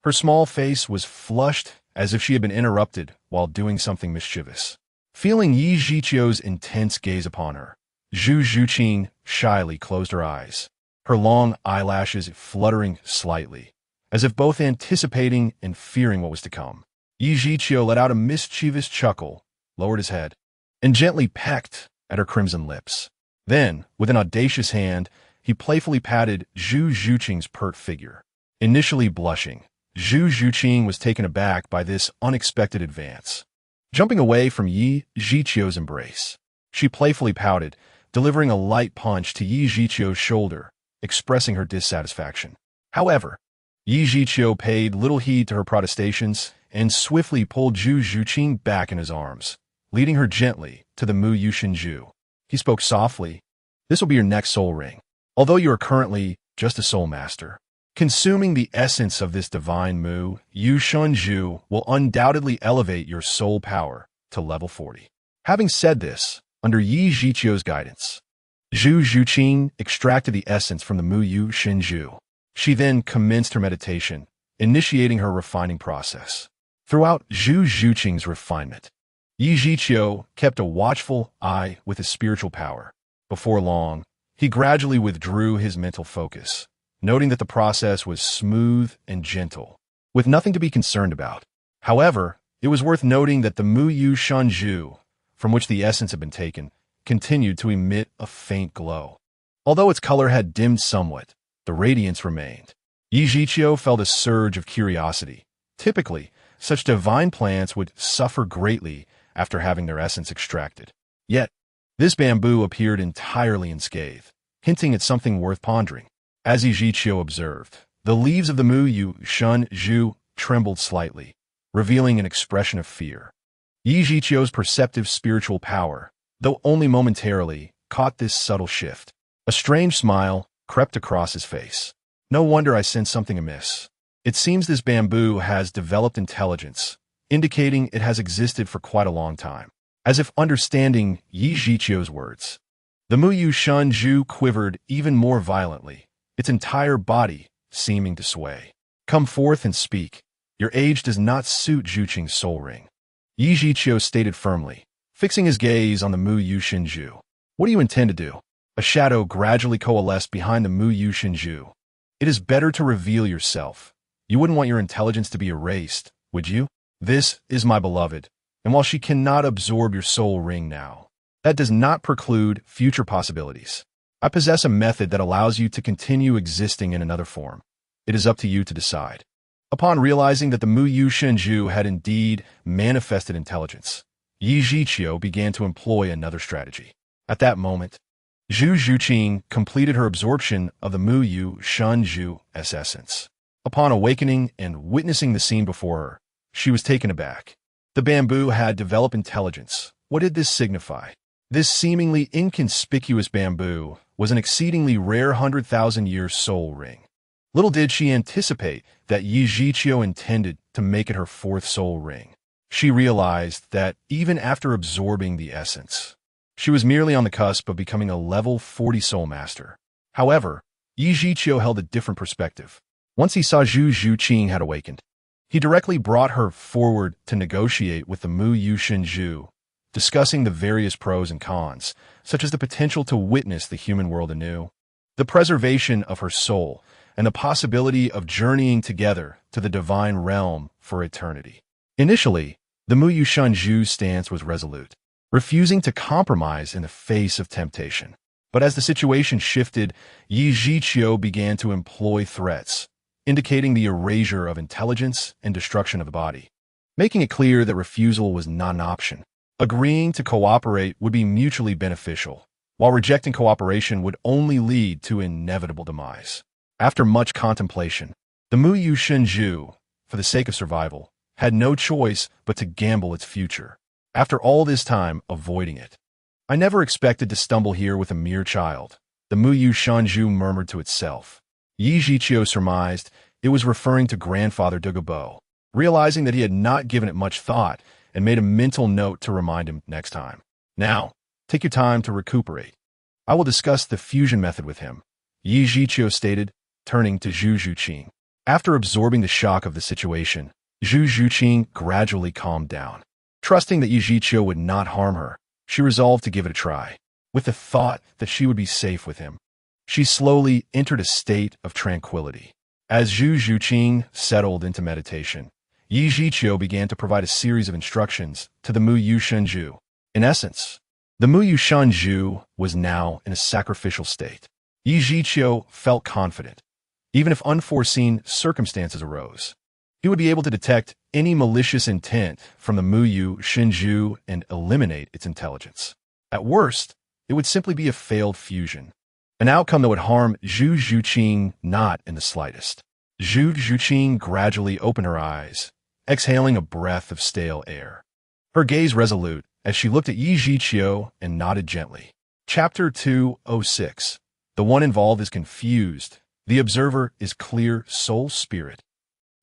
Her small face was flushed as if she had been interrupted while doing something mischievous. Feeling Yi Zhiqiu's intense gaze upon her, Zhuqing shyly closed her eyes, her long eyelashes fluttering slightly, as if both anticipating and fearing what was to come. Yi Zhiqiu let out a mischievous chuckle, lowered his head, and gently pecked at her crimson lips. Then, with an audacious hand, he playfully patted Zhuqing's pert figure. Initially blushing, Zhuqing was taken aback by this unexpected advance. Jumping away from Yi Zhiqiu's embrace, she playfully pouted, delivering a light punch to Yi Zhiqiu's shoulder, expressing her dissatisfaction. However, Yi Zhiqiu paid little heed to her protestations and swiftly pulled Zhuqing back in his arms, leading her gently to the Mo Yu Shinju. He spoke softly, "This will be your next soul ring. Although you are currently just a soul master, consuming the essence of this divine Mu Yu Shinju will undoubtedly elevate your soul power to level 40. Having said this, under Yi Zhiqiu's guidance, Zhuqing extracted the essence from the Mu Yu Shinju. She then commenced her meditation, initiating her refining process. Throughout Zhu Zhuqing's refinement, Yi Zhiqiu kept a watchful eye with his spiritual power. Before long, he gradually withdrew his mental focus, noting that the process was smooth and gentle, with nothing to be concerned about. However, it was worth noting that the Mu Yu Shanzhu, from which the essence had been taken, continued to emit a faint glow. Although its color had dimmed somewhat, the radiance remained. Yi Zhiqiu felt a surge of curiosity. Typically, such divine plants would suffer greatly after having their essence extracted. Yet, this bamboo appeared entirely unscathed, hinting at something worth pondering. As Yi Zhiqiu observed, the leaves of the Mu Yu Shanzhu trembled slightly, revealing an expression of fear. Yi Zhiqiu's perceptive spiritual power, though only momentarily, caught this subtle shift. A strange smile crept across his face. No wonder I sensed something amiss. It seems this bamboo has developed intelligence, indicating it has existed for quite a long time. As if understanding Yi Zhiqiu's words, the Mu Yu Shanzhu quivered even more violently, its entire body seeming to sway. Come forth and speak. Your age does not suit Zhuqing's soul ring. Yi Zhiqiu stated firmly, fixing his gaze on the Mu Yu Shanzhu. What do you intend to do? A shadow gradually coalesced behind the Mu Yu Shanzhu. It is better to reveal yourself. You wouldn't want your intelligence to be erased, would you? This is my beloved, and while she cannot absorb your soul ring now, that does not preclude future possibilities. I possess a method that allows you to continue existing in another form. It is up to you to decide. Upon realizing that the Mu Yu Shanzhu had indeed manifested intelligence, Yi Zhiqiu began to employ another strategy. At that moment, Zhu Zhuqing completed her absorption of the Mu Yu Shanzhu's essence. Upon awakening and witnessing the scene before her, she was taken aback. The bamboo had developed intelligence. What did this signify? This seemingly inconspicuous bamboo was an exceedingly rare 100,000-year soul ring. Little did she anticipate that Yi Zhiqiu intended to make it her fourth soul ring. She realized that even after absorbing the essence, she was merely on the cusp of becoming a level 40 soul master. However, Yi Zhiqiu held a different perspective. Once he saw Zhu Zhuqing had awakened, he directly brought her forward to negotiate with the Mu Yu Shanzhu, discussing the various pros and cons, such as the potential to witness the human world anew, the preservation of her soul, and the possibility of journeying together to the divine realm for eternity. Initially, the Mu Yu Shanzhu's stance was resolute, refusing to compromise in the face of temptation. But as the situation shifted, Yi Zhiqiu began to employ threats, indicating the erasure of intelligence and destruction of the body, making it clear that refusal was not an option. Agreeing to cooperate would be mutually beneficial, while rejecting cooperation would only lead to inevitable demise. After much contemplation, the Mu Yu Shanzhu, for the sake of survival, had no choice but to gamble its future. After all this time, avoiding it. I never expected to stumble here with a mere child, the Mu Yu Shanzhu murmured to itself. Yi Zhiqiu surmised it was referring to grandfather Douluo, realizing that he had not given it much thought and made a mental note to remind him next time. Now, take your time to recuperate. I will discuss the fusion method with him, Yi Zhiqiu stated, turning to Zhu Zhuqing. After absorbing the shock of the situation, Zhu Zhuqing gradually calmed down. Trusting that Yi Zhiqiu would not harm her, she resolved to give it a try, with the thought that she would be safe with him. She slowly entered a state of tranquility. As Zhu Zhuqing settled into meditation, Yi Zhiqiu began to provide a series of instructions to the Mu Yu Shanzhu. In essence, the Mu Yu Shanzhu was now in a sacrificial state. Yi Zhiqiu felt confident. Even if unforeseen circumstances arose, he would be able to detect any malicious intent from the Mu Yu Shanzhu and eliminate its intelligence. At worst, it would simply be a failed fusion, an outcome that would harm Zhu Zhuqing not in the slightest. Zhu Zhuqing gradually opened her eyes, exhaling a breath of stale air. Her gaze resolute as she looked at Yi Zhiqiu and nodded gently. Chapter 206. The one involved is confused. The observer is clear soul spirit.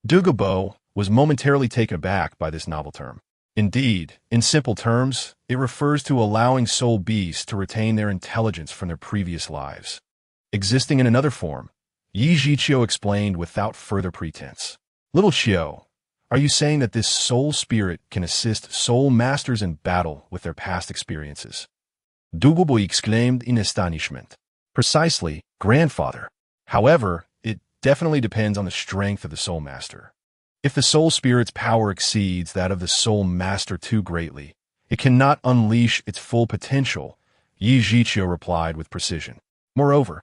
Douluo was momentarily taken aback by this novel term. Indeed, in simple terms, it refers to allowing soul beasts to retain their intelligence from their previous lives. Existing in another form, Yi Zhiqiu explained without further pretense. Little Qiu, Are you saying that this soul spirit can assist soul masters in battle with their past experiences? Douluo exclaimed in astonishment. Precisely, grandfather. However, it definitely depends on the strength of the soul master. If the soul spirit's power exceeds that of the soul master too greatly, it cannot unleash its full potential, Yi Zhiqiu replied with precision. Moreover,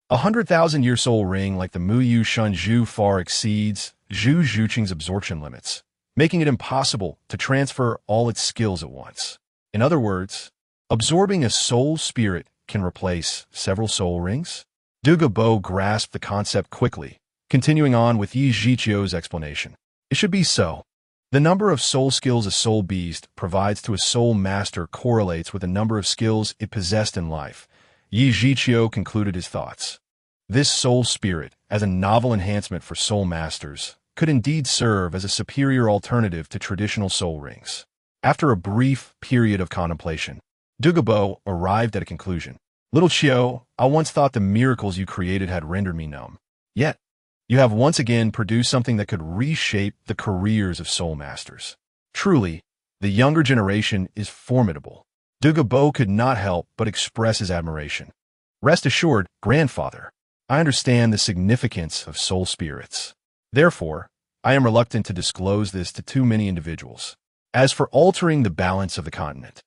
100,000-year soul ring like the Muyu Shunzhu far exceeds Zhu Zhuqing's absorption limits, making it impossible to transfer all its skills at once. In other words, absorbing a soul spirit can replace several soul rings? Douluo grasped the concept quickly, continuing on with Yi Zhiqiu's explanation. It should be so. The number of soul skills a soul beast provides to a soul master correlates with the number of skills it possessed in life. Yi Zhiqiu concluded his thoughts. This soul spirit, as a novel enhancement for soul masters, could indeed serve as a superior alternative to traditional soul rings. After a brief period of contemplation, Douluo arrived at a conclusion. Little Qiu, I once thought the miracles you created had rendered me numb. Yet, you have once again produced something that could reshape the careers of soul masters. Truly, the younger generation is formidable. Douluo could not help but express his admiration. Rest assured, grandfather, I understand the significance of soul spirits. Therefore, I am reluctant to disclose this to too many individuals. As for altering the balance of the continent,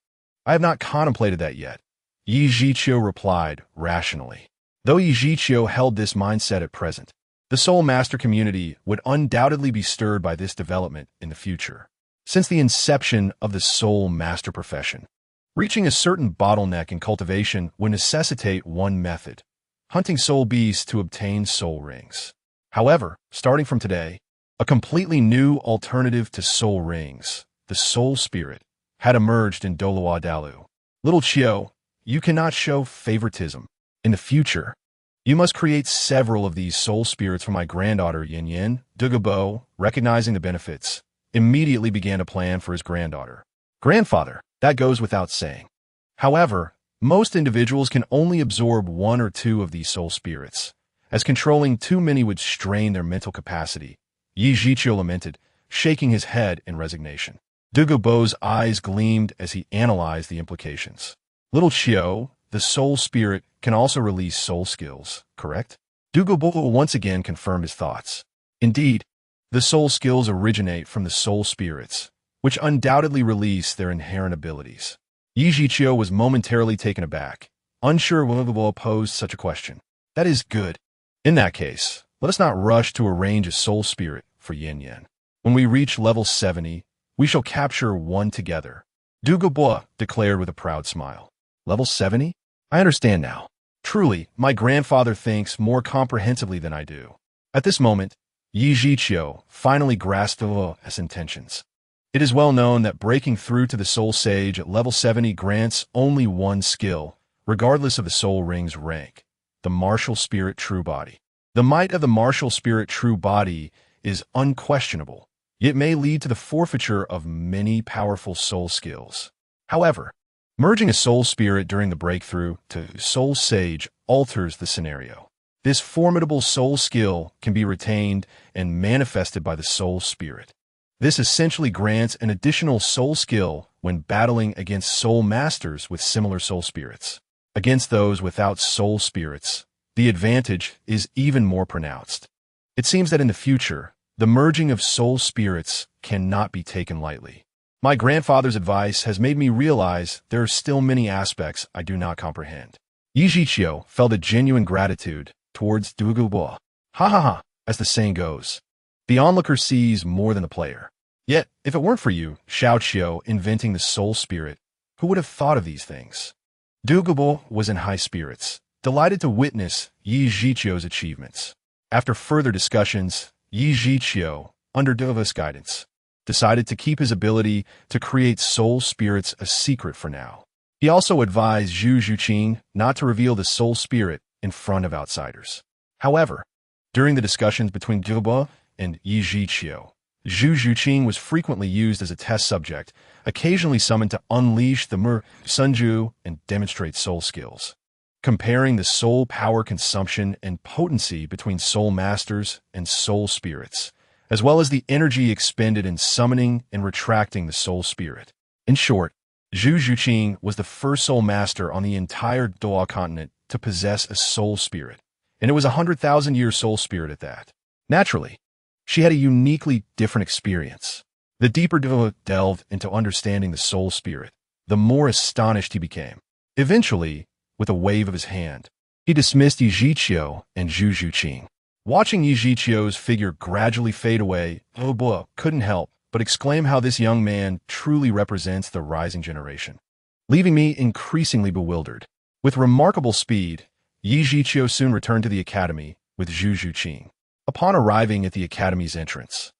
I have not contemplated that yet, Yi Zhiqiu replied rationally. Though Yi Zhiqiu held this mindset at present, the soul master community would undoubtedly be stirred by this development in the future. Since the inception of the soul master profession, reaching a certain bottleneck in cultivation would necessitate one method: hunting soul beasts to obtain soul rings. However, starting from today, a completely new alternative to soul rings, the soul spirit, had emerged in Douluo. Little Qiu, you cannot show favoritism. In the future, you must create several of these soul spirits for my granddaughter Yin Yin. Douluo, recognizing the benefits, immediately began to plan for his granddaughter. Grandfather, that goes without saying. However, most individuals can only absorb one or two of these soul spirits, as controlling too many would strain their mental capacity, Yi Zhiqiu lamented, shaking his head in resignation. Douluo's eyes gleamed as he analyzed the implications. Little Qiu, the soul spirit, can also release soul skills, correct? Douluo once again confirmed his thoughts. Indeed, the soul skills originate from the soul spirits, which undoubtedly release their inherent abilities. Yi Zhiqiu was momentarily taken aback, unsure whether Douluo posed such a question. That is good. In that case, let us not rush to arrange a soul spirit for Yin Yin. When we reach level 70, we shall capture one together, Douluo declared with a proud smile. Level 70? I understand now. Truly, my grandfather thinks more comprehensively than I do. At this moment, Yi Zhiqiu finally grasped Douluo's intentions. It is well known that breaking through to the soul sage at level 70 grants only one skill, regardless of the soul ring's rank: the martial spirit true body. The might of the martial spirit true body is unquestionable. It may lead to the forfeiture of many powerful soul skills. However, merging a soul spirit during the breakthrough to soul sage alters the scenario. This formidable soul skill can be retained and manifested by the soul spirit. This essentially grants an additional soul skill when battling against soul masters with similar soul spirits. Against those without soul spirits, the advantage is even more pronounced. It seems that in the future, the merging of soul spirits cannot be taken lightly. My grandfather's advice has made me realize there are still many aspects I do not comprehend. Yi Zhiqiu felt a genuine gratitude towards Douluo. Ha ha ha, as the saying goes. The onlooker sees more than the player. Yet, if it weren't for you, Xiao Qiu, inventing the soul spirit, who would have thought of these things? Douluo was in high spirits, delighted to witness Yi Zhiqiu's achievements. After further discussions, Yi Zhiqiu, under Douluo's guidance, decided to keep his ability to create soul spirits a secret for now. He also advised Zhu Zhuqing not to reveal the soul spirit in front of outsiders. However, during the discussions between Douluo and Yi Zhiqiu, Zhu Zhuqing was frequently used as a test subject, occasionally summoned to unleash the Mer Sunju and demonstrate soul skills. Comparing the soul power consumption and potency between soul masters and soul spirits, as well as the energy expended in summoning and retracting the soul spirit. In short, Zhu Zhuqing was the first soul master on the entire Douluo continent to possess a soul spirit, and it was a 100,000-year soul spirit at that. Naturally, she had a uniquely different experience. The deeper Douluo delved into understanding the soul spirit, the more astonished he became. Eventually, with a wave of his hand, he dismissed Yi Zhiqiu and Zhu Zhuqing. Watching Yi Zhiqiu's figure gradually fade away, Douluo couldn't help but exclaim how this young man truly represents the rising generation, leaving me increasingly bewildered. With remarkable speed, Yi Zhiqiu soon returned to the academy with Zhu Zhuqing. Upon arriving at the academy's entrance,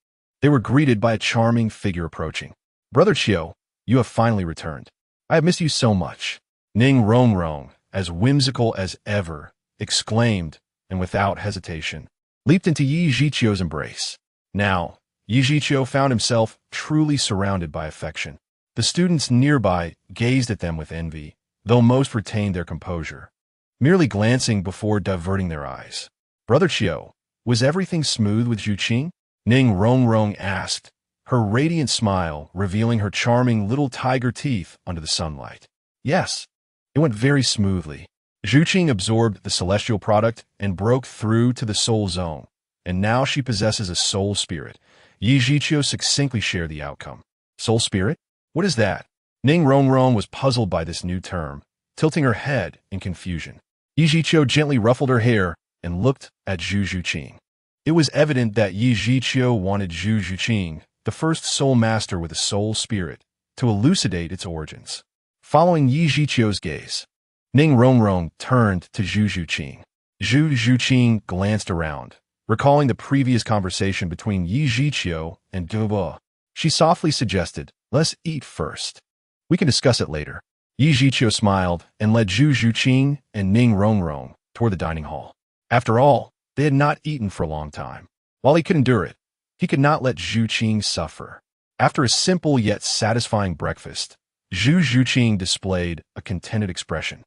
they were greeted by a charming figure approaching. "Brother Qiu, you have finally returned. I have missed you so much." Ning Rongrong, as whimsical as ever, exclaimed, and without hesitation, leaped into Yi Zhiqiu's embrace. Now, Yi Zhiqiu found himself truly surrounded by affection. The students nearby gazed at them with envy, though most retained their composure, merely glancing before diverting their eyes. "Brother Qiu, was everything smooth with Zhuqing?" Ning Rongrong asked, her radiant smile revealing her charming little tiger teeth under the sunlight. "Yes, it went very smoothly." Zhuqing absorbed the celestial product and broke through to the soul zone, and now she possesses a soul spirit. Yi Zhiqiu succinctly shared the outcome. "Soul spirit? What is that?" Ning Rongrong was puzzled by this new term, tilting her head in confusion. Yi Zhiqiu gently ruffled her hair and looked at Zhu Zhuqing. It was evident that Yi Zhiqiu wanted Zhu Zhuqing, the first soul master with a soul spirit, to elucidate its origins. Following Yi Zhiqiu's gaze, Ning Rongrong turned to Zhu Zhuqing. Zhu Zhuqing glanced around, recalling the previous conversation between Yi Zhiqiu and Douluo. She softly suggested, "Let's eat first. We can discuss it later." Yi Zhiqiu smiled and led Zhu Zhuqing and Ning Rongrong toward the dining hall. After all, they had not eaten for a long time. While he could endure it, he could not let Zhuqing suffer. After a simple yet satisfying breakfast, Zhu Zhuqing displayed a contented expression.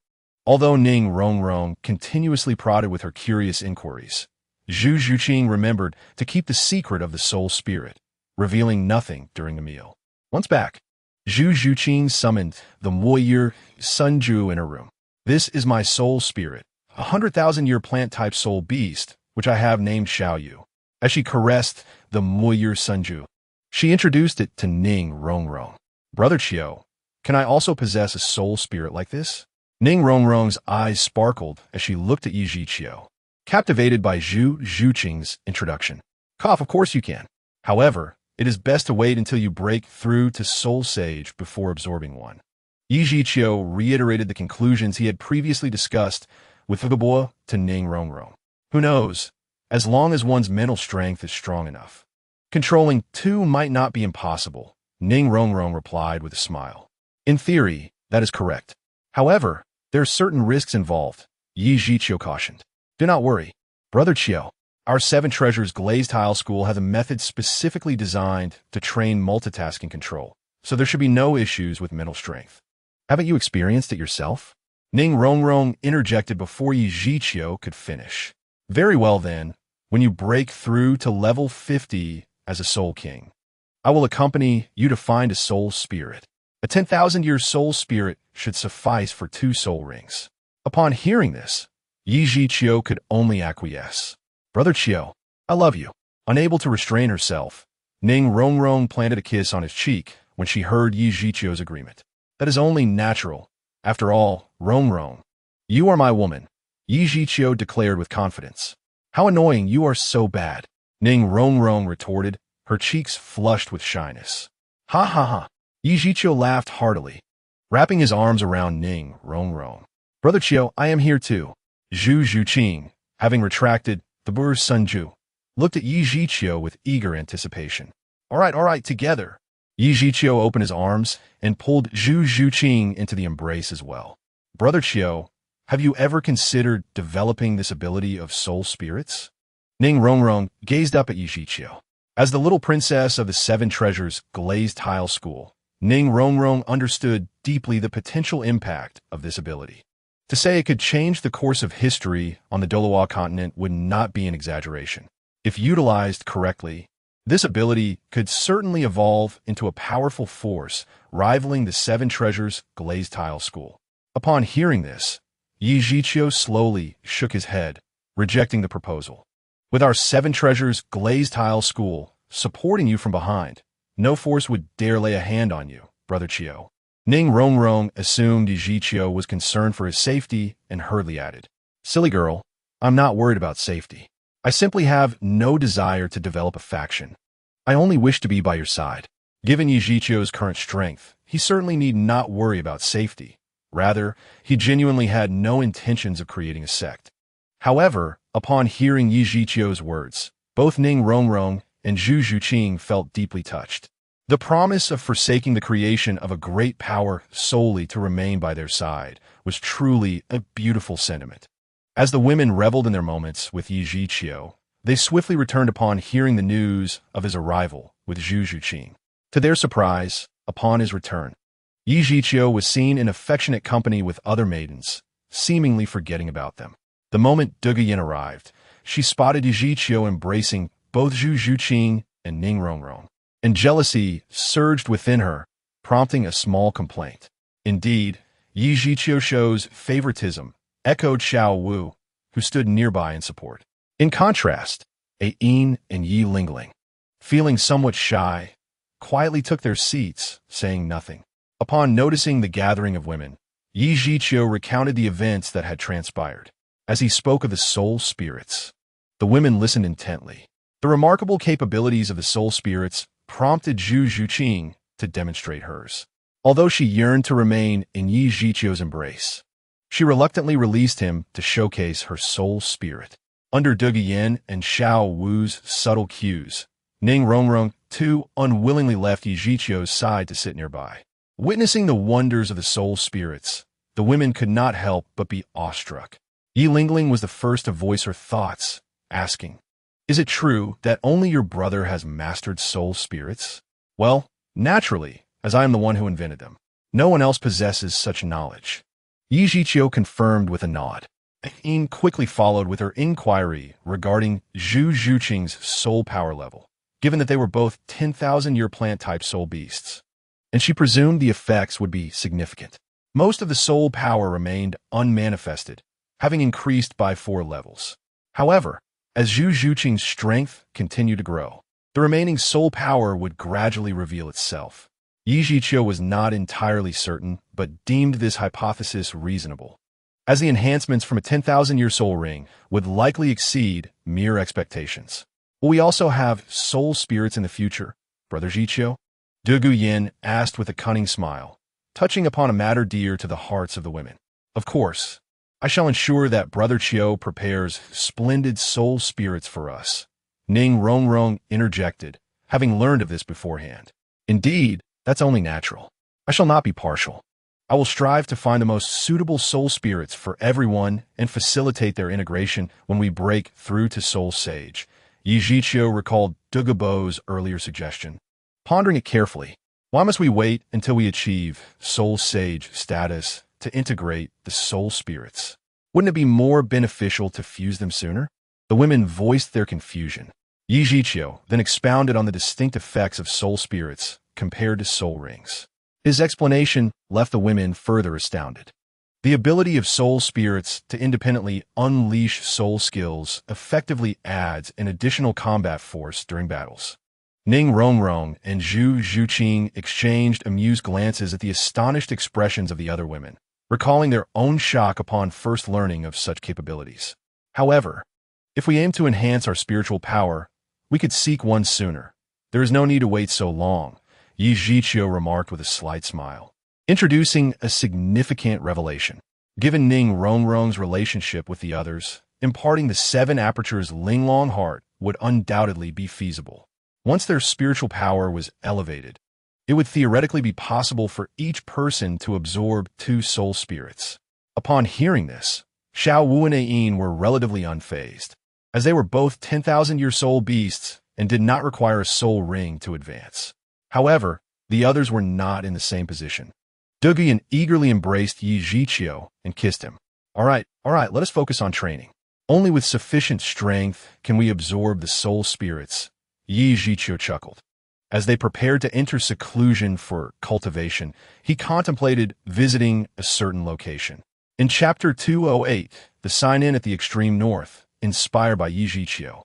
Although Ning Rongrong continuously prodded with her curious inquiries, Zhu Zhuqing remembered to keep the secret of the soul spirit, revealing nothing during the meal. Once back, Zhu Zhuqing summoned the warrior Sunju in her room. "This is my soul spirit, a 100,000-year plant-type soul beast, which I have named Xiaoyu." As she caressed the warrior Sunju, she introduced it to Ning Rongrong. "Brother Qiu, can I also possess a soul spirit like this?" Ning Rongrong's eyes sparkled as she looked at Yi Zhiqiu, captivated by Zhu Zhuqing's introduction. "Cough, of course you can. However, it is best to wait until you break through to Soul Sage before absorbing one." Yi Zhiqiu reiterated the conclusions he had previously discussed with Douluo to Ning Rongrong. "Who knows? As long as one's mental strength is strong enough. Controlling two might not be impossible," Ning Rongrong replied with a smile. "In theory, that is correct. However, there are certain risks involved," Yi Zhiqiu cautioned. "Do not worry, Brother Qiu. Our Seven Treasures Glazed Tile School has a method specifically designed to train multitasking control, so there should be no issues with mental strength. Haven't you experienced it yourself?" Ning Rongrong interjected before Yi Zhiqiu could finish. "Very well then, when you break through to level 50 as a Soul King, I will accompany you to find a soul spirit. A 10,000-year soul spirit should suffice for 2 soul rings." Upon hearing this, Yi Zhiqiu could only acquiesce. "Brother Qiu, I love you." Unable to restrain herself, Ning Rongrong planted a kiss on his cheek when she heard Yi Zhiqiu's agreement. "That is only natural. After all, Rongrong, you are my woman," Yi Zhiqiu declared with confidence. "How annoying, you are so bad," Ning Rongrong retorted, her cheeks flushed with shyness. "Ha ha ha." Yi Zhiqiu laughed heartily, wrapping his arms around Ning Rongrong. "Brother Qiu, I am here too." Zhu Zhuqing, having retracted the Bur Sunju, looked at Yi Zhiqiu with eager anticipation. All right, together." Yi Zhiqiu opened his arms and pulled Zhu Zhuqing into the embrace as well. "Brother Qiu, have you ever considered developing this ability of soul spirits?" Ning Rongrong gazed up at Yi Zhiqiu. As the little princess of the Seven Treasures Glazed Tile School, Ning Rongrong understood deeply the potential impact of this ability. To say it could change the course of history on the Douluo continent would not be an exaggeration. If utilized correctly, This ability could certainly evolve into a powerful force, rivaling the Seven Treasures Glazed Tile School. Upon hearing this, Yi Zhiqiu slowly shook his head, rejecting the proposal. With our Seven Treasures Glazed Tile School supporting you from behind, no force would dare lay a hand on you, Brother Qiu. Ning Rongrong assumed Yi Zhiqiu was concerned for his safety and hurriedly added, "Silly girl, I'm not worried about safety. I simply have no desire to develop a faction. I only wish to be by your side." Given Yi Zhiqiu's current strength, he certainly need not worry about safety. Rather, he genuinely had no intentions of creating a sect. However, upon hearing Yi Zhiqiu's words, both Ning Rongrong and Zhu Zhuqing felt deeply touched. The promise of forsaking the creation of a great power solely to remain by their side was truly a beautiful sentiment. As the women reveled in their moments with Yi Zhiqiu, they swiftly returned upon hearing the news of his arrival with Zhu Zhuqing. To their surprise, upon his return, Yi Zhiqiu was seen in affectionate company with other maidens, seemingly forgetting about them. The moment Douluo arrived, she spotted Yi Zhiqiu embracing both Zhu Zhuqing and Ning Rongrong, and jealousy surged within her, prompting a small complaint. Indeed, Yi Zhiqiu shows favoritism, echoed Xiao Wu, who stood nearby in support. In contrast, Yin and Yi Lingling, feeling somewhat shy, quietly took their seats, saying nothing. Upon noticing the gathering of women, Yi Zhiqiu recounted the events that had transpired. As he spoke of the soul spirits, the women listened intently. The remarkable capabilities of the soul spirits prompted Zhu Zhuqing to demonstrate hers. Although she yearned to remain in Yi Zhiqiu's embrace, she reluctantly released him to showcase her soul spirit. Under Douluo and Xiao Wu's subtle cues, Ning Rongrong too unwillingly left Yi Zhiqiu's side to sit nearby. Witnessing the wonders of the soul spirits, the women could not help but be awestruck. Yi Lingling was the first to voice her thoughts, asking, "Is it true that only your brother has mastered soul spirits?" "Well, naturally, as I am the one who invented them. No one else possesses such knowledge." Yi Zhiqiu confirmed with a nod. Yin quickly followed with her inquiry regarding Zhu Zhuqing's soul power level, given that they were both 10,000-year plant-type soul beasts, and she presumed the effects would be significant. Most of the soul power remained unmanifested, having increased by 4 levels. However, as Zhu Zhuqing's strength continued to grow, the remaining soul power would gradually reveal itself. Yi Zhiqiu was not entirely certain, but deemed this hypothesis reasonable, as the enhancements from a 10,000-year soul ring would likely exceed mere expectations. "Will we also have soul spirits in the future, Brother Zhiqiu?" Douluo asked with a cunning smile, touching upon a matter dear to the hearts of the women. "Of course. I shall ensure that Brother Qiu prepares splendid soul spirits for us," Ning Rongrong interjected, having learned of this beforehand. "Indeed, that's only natural. I shall not be partial. I will strive to find the most suitable soul spirits for everyone and facilitate their integration when we break through to Soul Sage." Yi Zhiqiu recalled Douluo's earlier suggestion. Pondering it carefully, why must we wait until we achieve Soul Sage status to integrate the soul spirits? Wouldn't it be more beneficial to fuse them sooner? The women voiced their confusion. Yi Zhiqiu then expounded on the distinct effects of soul spirits compared to soul rings. His explanation left the women further astounded. The ability of soul spirits to independently unleash soul skills effectively adds an additional combat force during battles. Ning Rongrong and Zhu Zhuqing exchanged amused glances at the astonished expressions of the other women, recalling their own shock upon first learning of such capabilities. However, if we aim to enhance our spiritual power, we could seek one sooner. There is no need to wait so long, Yi Zhiqiu remarked with a slight smile, introducing a significant revelation. Given Ning Rongrong's relationship with the others, imparting the 7 apertures Linglong heart would undoubtedly be feasible. Once their spiritual power was elevated, it would theoretically be possible for each person to absorb 2 soul spirits. Upon hearing this, Xiao Wu and Yin were relatively unfazed, as they were both 10,000-year soul beasts and did not require a soul ring to advance. However, the others were not in the same position. Douluo eagerly embraced Yi Zhiqiu and kissed him. All right, let us focus on training. Only with sufficient strength can we absorb the soul spirits, Yi Zhiqiu chuckled. As they prepared to enter seclusion for cultivation, he contemplated visiting a certain location. In Chapter 208, the sign-in at the extreme north, inspired by Yi Zhiqiu.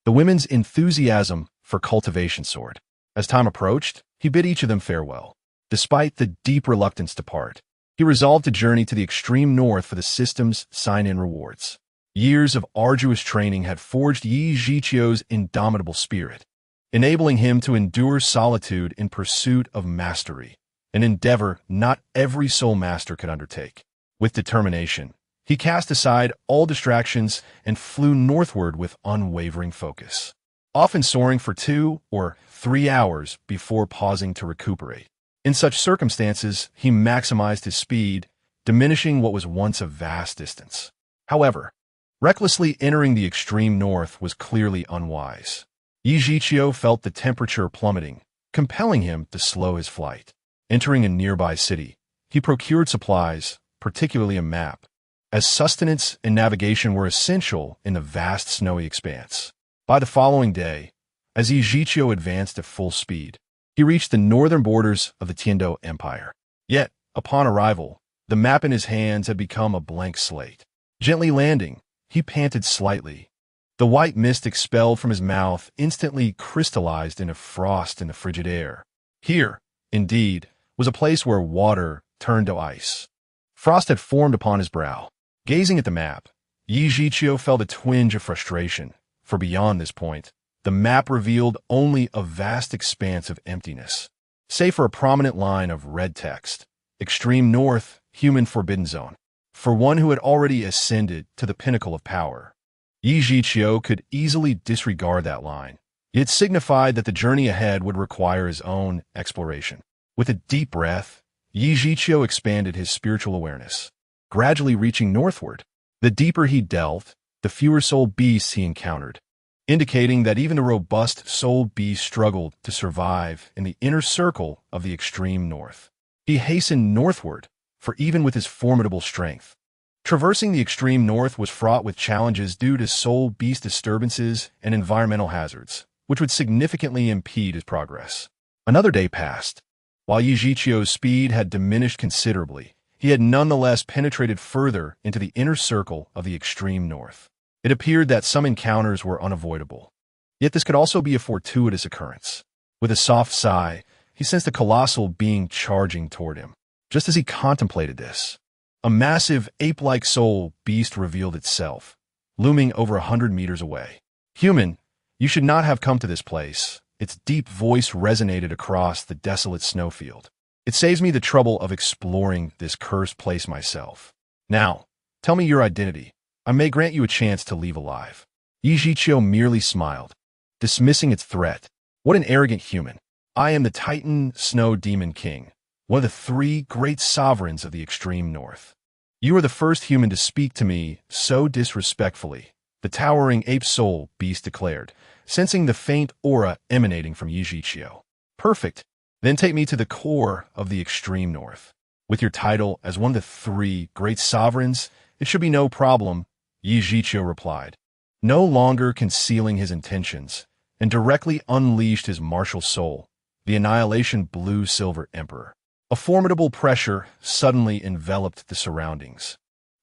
The women's enthusiasm for cultivation soared. As time approached, he bid each of them farewell. Despite the deep reluctance to part, he resolved to journey to the extreme north for the system's sign-in rewards. Years of arduous training had forged Yi Zhiqiu's indomitable spirit, enabling him to endure solitude in pursuit of mastery, an endeavor not every soul master could undertake. With determination, he cast aside all distractions and flew northward with unwavering focus, often soaring for 2 or 3 hours before pausing to recuperate. In such circumstances, he maximized his speed, diminishing what was once a vast distance. However, recklessly entering the extreme north was clearly unwise. Yi Zhiqiu felt the temperature plummeting, compelling him to slow his flight. Entering a nearby city, he procured supplies, particularly a map, as sustenance and navigation were essential in the vast snowy expanse. By the following day, as Yi Zhiqiu advanced at full speed, he reached the northern borders of the Tiando Empire. Yet, upon arrival, the map in his hands had become a blank slate. Gently landing, he panted slightly. The white mist expelled from his mouth instantly crystallized into frost in the frigid air. Here, indeed, was a place where water turned to ice. Frost had formed upon his brow. Gazing at the map, Yi Zhiqiu felt a twinge of frustration, for beyond this point, the map revealed only a vast expanse of emptiness, save for a prominent line of red text. Extreme North, Human Forbidden Zone. For one who had already ascended to the pinnacle of power, Yi Zhiqiu could easily disregard that line. It signified that the journey ahead would require his own exploration. With a deep breath, Yi Zhiqiu expanded his spiritual awareness, gradually reaching northward. The deeper he delved, the fewer soul beasts he encountered, indicating that even the robust soul beast struggled to survive in the inner circle of the extreme north. He hastened northward, for even with his formidable strength, traversing the extreme north was fraught with challenges due to soul beast disturbances and environmental hazards, which would significantly impede his progress. Another day passed. While Yi Zhiqiu's speed had diminished considerably, he had nonetheless penetrated further into the inner circle of the extreme north. It appeared that some encounters were unavoidable. Yet this could also be a fortuitous occurrence. With a soft sigh, he sensed a colossal being charging toward him. Just as he contemplated this, a massive ape-like soul beast revealed itself, looming over 100 meters away. "Human, you should not have come to this place." Its deep voice resonated across the desolate snowfield. "It saves me the trouble of exploring this cursed place myself. Now, tell me your identity. I may grant you a chance to leave alive." Yi Zhiqiu merely smiled, dismissing its threat. "What an arrogant human. I am the Titan Snow Demon King, one of the 3 great sovereigns of the extreme north. You are the first human to speak to me so disrespectfully," the towering ape soul beast declared, sensing the faint aura emanating from Yi Zhiqiu. "Perfect. Then take me to the core of the extreme north. With your title as one of the 3 great sovereigns, it should be no problem," Yi Zhiqiu replied, no longer concealing his intentions, and directly unleashed his martial soul, the Annihilation Blue-Silver Emperor. A formidable pressure suddenly enveloped the surroundings,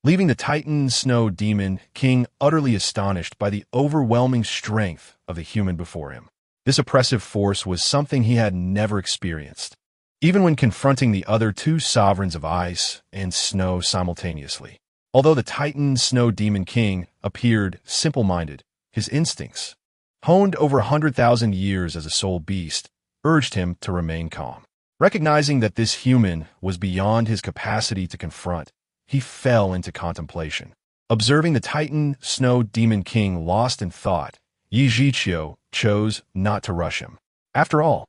leaving the Titan Snow Demon King utterly astonished by the overwhelming strength of the human before him. This oppressive force was something he had never experienced, even when confronting the other 2 sovereigns of ice and snow simultaneously. Although the Titan Snow Demon King appeared simple-minded, his instincts, honed over 100,000 years as a soul beast, urged him to remain calm. Recognizing that this human was beyond his capacity to confront, he fell into contemplation. Observing the Titan Snow Demon King lost in thought, Yi Zhiqiu chose not to rush him. After all,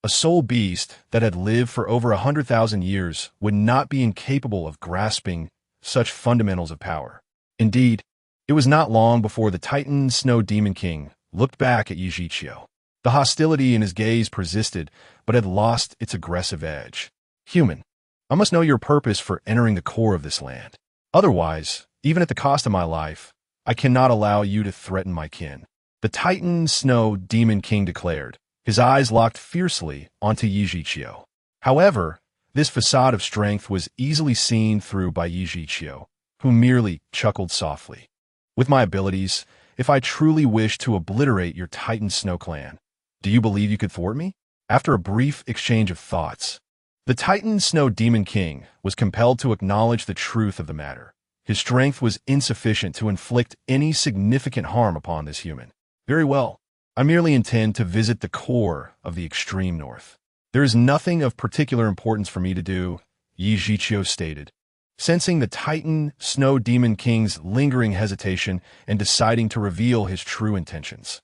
a soul beast that had lived for over 100,000 years would not be incapable of grasping such fundamentals of power. Indeed, it was not long before the Titan Snow Demon King looked back at Yi Zhiqiu. The hostility in his gaze persisted, but had lost its aggressive edge. "Human, I must know your purpose for entering the core of this land. Otherwise, even at the cost of my life, I cannot allow you to threaten my kin." the Titan Snow Demon King declared, his eyes locked fiercely onto Yijiqiu. However, this facade of strength was easily seen through by Yijiqiu, who merely chuckled softly. With my abilities, if I truly wish to obliterate your Titan Snow clan, do you believe you could thwart me? After a brief exchange of thoughts, the Titan Snow Demon King was compelled to acknowledge the truth of the matter. His strength was insufficient to inflict any significant harm upon this human. Very well. I merely intend to visit the core of the extreme north. There is nothing of particular importance for me to do, Yijiqiu stated, sensing the Titan Snow Demon King's lingering hesitation and deciding to reveal his true intentions.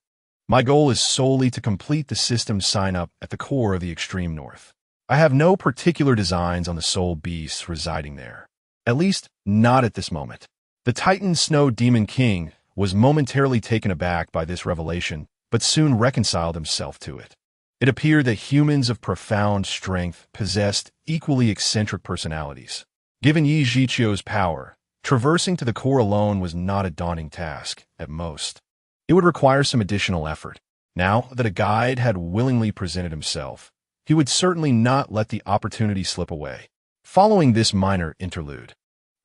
My goal is solely to complete the system sign-up at the core of the extreme north. I have no particular designs on the soul beasts residing there. At least, not at this moment. The Titan Snow Demon King was momentarily taken aback by this revelation, but soon reconciled himself to it. It appeared that humans of profound strength possessed equally eccentric personalities. Given Yijiqiu's power, traversing to the core alone was not a daunting task, at most. It would require some additional effort. Now that a guide had willingly presented himself, he would certainly not let the opportunity slip away. Following this minor interlude,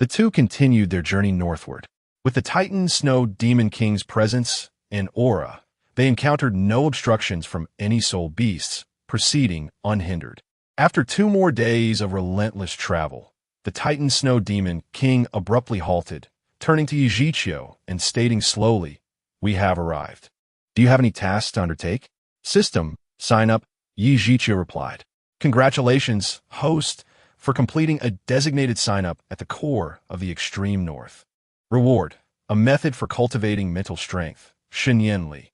the two continued their journey northward. With the Titan Snow Demon King's presence and aura, they encountered no obstructions from any soul beasts, proceeding unhindered. After 2 more days of relentless travel, the Titan Snow Demon King abruptly halted, turning to Yijiqiu and stating slowly, "We have arrived. Do you have any tasks to undertake?" "System, sign up," Yijiqiu replied. "Congratulations, host, for completing a designated sign-up at the core of the extreme north. Reward, a method for cultivating mental strength, Xinyanli.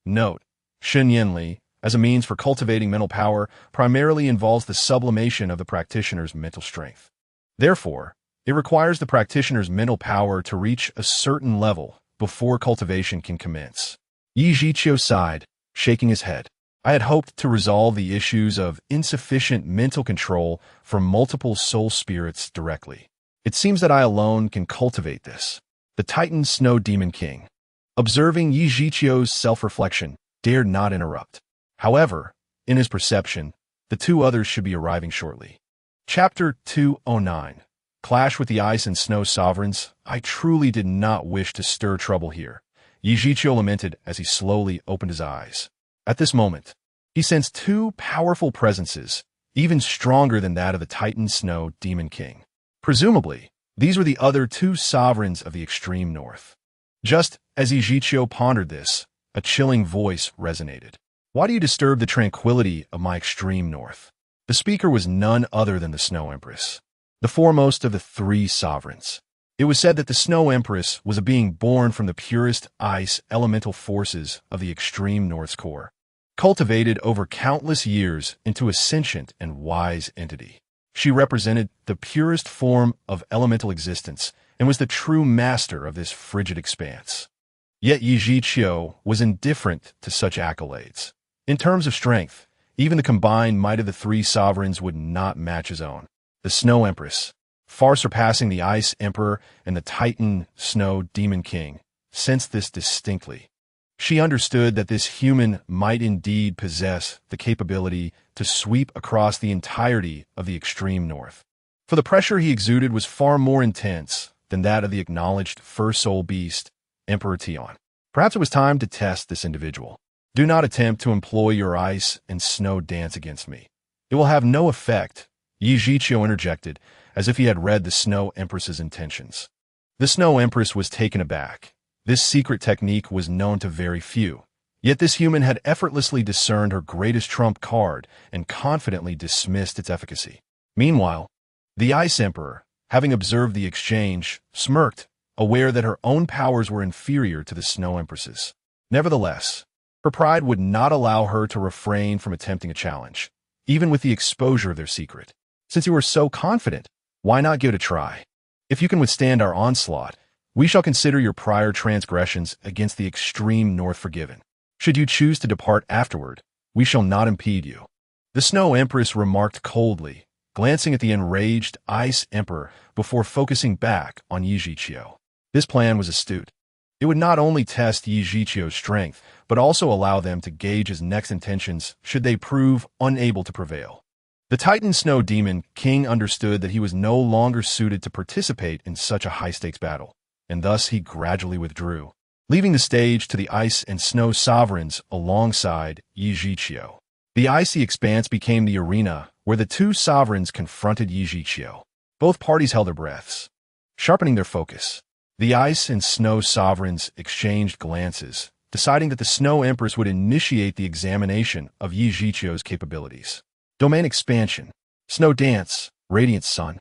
Note, Xinyanli, as a means for cultivating mental power, primarily involves the sublimation of the practitioner's mental strength. Therefore, it requires the practitioner's mental power to reach a certain level before cultivation can commence." Yijiqiu sighed, shaking his head. I had hoped to resolve the issues of insufficient mental control for multiple soul spirits directly. It seems that I alone can cultivate this. The Titan Snow Demon King, observing Yijiqiu's self-reflection, dared not interrupt. However, in his perception, the 2 others should be arriving shortly. Chapter 209. Clash with the Ice and Snow Sovereigns. I truly did not wish to stir trouble here, Yijiqiu lamented as he slowly opened his eyes. At this moment, he sensed 2 powerful presences, even stronger than that of the Titan Snow Demon King. Presumably, these were the other 2 sovereigns of the extreme north. Just as Yijiqiu pondered this, a chilling voice resonated. "Why do you disturb the tranquility of my extreme north?" The speaker was none other than the Snow Empress, the foremost of the 3 sovereigns. It was said that the Snow Empress was a being born from the purest ice elemental forces of the extreme north's core, cultivated over countless years into a sentient and wise entity. She represented the purest form of elemental existence and was the true master of this frigid expanse. Yet Yijiqiu was indifferent to such accolades. In terms of strength, even the combined might of the 3 sovereigns would not match his own. The Snow Empress, far surpassing the Ice Emperor and the Titan Snow Demon King, sensed this distinctly. She understood that this human might indeed possess the capability to sweep across the entirety of the extreme north. For the pressure he exuded was far more intense than that of the acknowledged first soul beast, Emperor Tion. Perhaps it was time to test this individual. "Do not attempt to employ your ice and snow dance against me. It will have no effect," Yijiqiu interjected, as if he had read the Snow Empress's intentions. The Snow Empress was taken aback. This secret technique was known to very few, yet this human had effortlessly discerned her greatest trump card and confidently dismissed its efficacy. Meanwhile, the Ice Emperor, having observed the exchange, smirked, aware that her own powers were inferior to the Snow Empress's. Nevertheless, her pride would not allow her to refrain from attempting a challenge, even with the exposure of their secret. "Since you are so confident, why not give it a try? If you can withstand our onslaught, we shall consider your prior transgressions against the extreme north forgiven. Should you choose to depart afterward, we shall not impede you." The Snow Empress remarked coldly, glancing at the enraged Ice Emperor before focusing back on Yijiqiu. This plan was astute. It would not only test Yi Zhiqiu's strength, but also allow them to gauge his next intentions should they prove unable to prevail. The Titan Snow Demon King understood that he was no longer suited to participate in such a high-stakes battle, and thus he gradually withdrew, leaving the stage to the Ice and Snow Sovereigns alongside Yi Zhiqiu. The icy expanse became the arena where the two sovereigns confronted Yi Zhiqiu. Both parties held their breaths, sharpening their focus. The Ice and Snow Sovereigns exchanged glances, deciding that the Snow Empress would initiate the examination of Yi Zhiqiu's capabilities. Domain expansion. Snow Dance. Radiant Sun.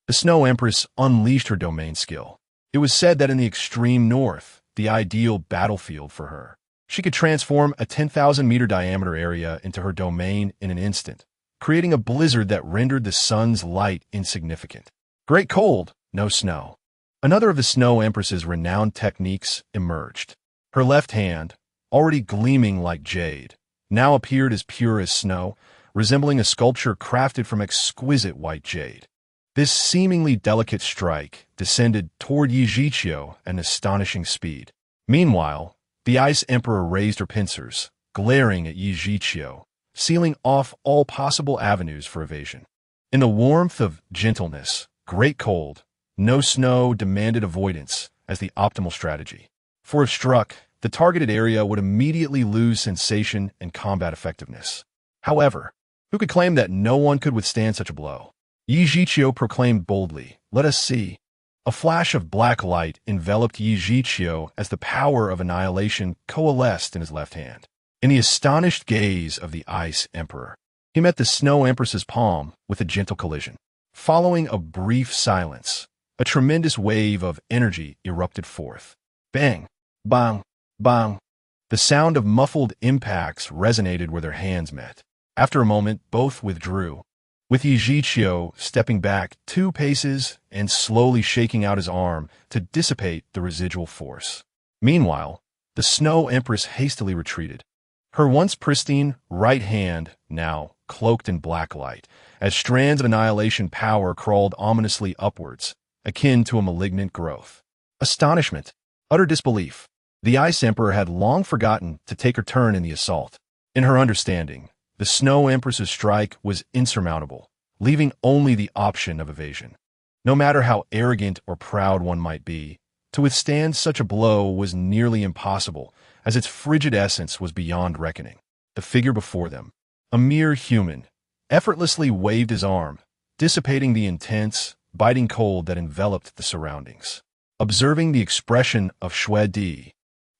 The Snow Empress unleashed her domain skill. It was said that in the extreme north, the ideal battlefield for her, she could transform a 10,000-meter diameter area into her domain in an instant, creating a blizzard that rendered the sun's light insignificant. Great cold, no snow. Another of the Snow Empress's renowned techniques emerged. Her left hand, already gleaming like jade, now appeared as pure as snow, resembling a sculpture crafted from exquisite white jade. This seemingly delicate strike descended toward Yi Zhiqiu at an astonishing speed. Meanwhile, the Ice Emperor raised her pincers, glaring at Yi Zhiqiu, sealing off all possible avenues for evasion. In the warmth of gentleness, great cold, no snow demanded avoidance as the optimal strategy. For if struck, the targeted area would immediately lose sensation and combat effectiveness. However, who could claim that no one could withstand such a blow? Yi Zhiqiu proclaimed boldly, "Let us see." A flash of black light enveloped Yi Zhiqiu as the power of annihilation coalesced in his left hand. In the astonished gaze of the Ice Emperor, he met the Snow Empress's palm with a gentle collision. Following a brief silence, a tremendous wave of energy erupted forth. Bang! Bang! Bang! The sound of muffled impacts resonated where their hands met. After a moment, both withdrew, with Yi Zhiqiu stepping back 2 paces and slowly shaking out his arm to dissipate the residual force. Meanwhile, the Snow Empress hastily retreated, her once pristine right hand now cloaked in black light, as strands of annihilation power crawled ominously upwards, akin to a malignant growth. Astonishment, utter disbelief. The Ice Emperor had long forgotten to take her turn in the assault. In her understanding, the Snow Empress's strike was insurmountable, leaving only the option of evasion. No matter how arrogant or proud one might be, to withstand such a blow was nearly impossible, as its frigid essence was beyond reckoning. The figure before them, a mere human, effortlessly waved his arm, dissipating the intense, biting cold that enveloped the surroundings. Observing the expression of Xue Di,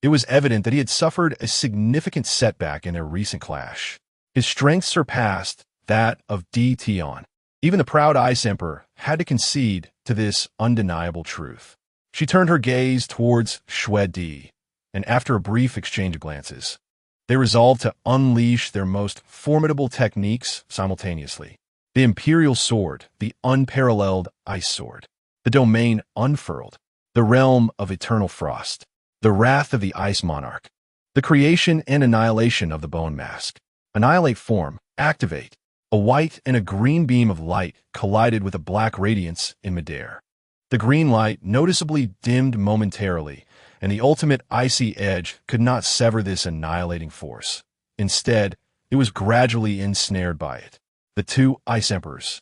it was evident that he had suffered a significant setback in their recent clash. His strength surpassed that of Di Tian. Even the proud Ice Emperor had to concede to this undeniable truth. She turned her gaze towards Xue Di, and after a brief exchange of glances, they resolved to unleash their most formidable techniques simultaneously. The Imperial Sword, the unparalleled Ice Sword, the Domain Unfurled, the Realm of Eternal Frost, the Wrath of the Ice Monarch, the Creation and Annihilation of the Bone Mask. Annihilate form, activate. A white and a green beam of light collided with a black radiance in midair. The green light noticeably dimmed momentarily, and the ultimate icy edge could not sever this annihilating force. Instead, it was gradually ensnared by it. The two Ice Emperors,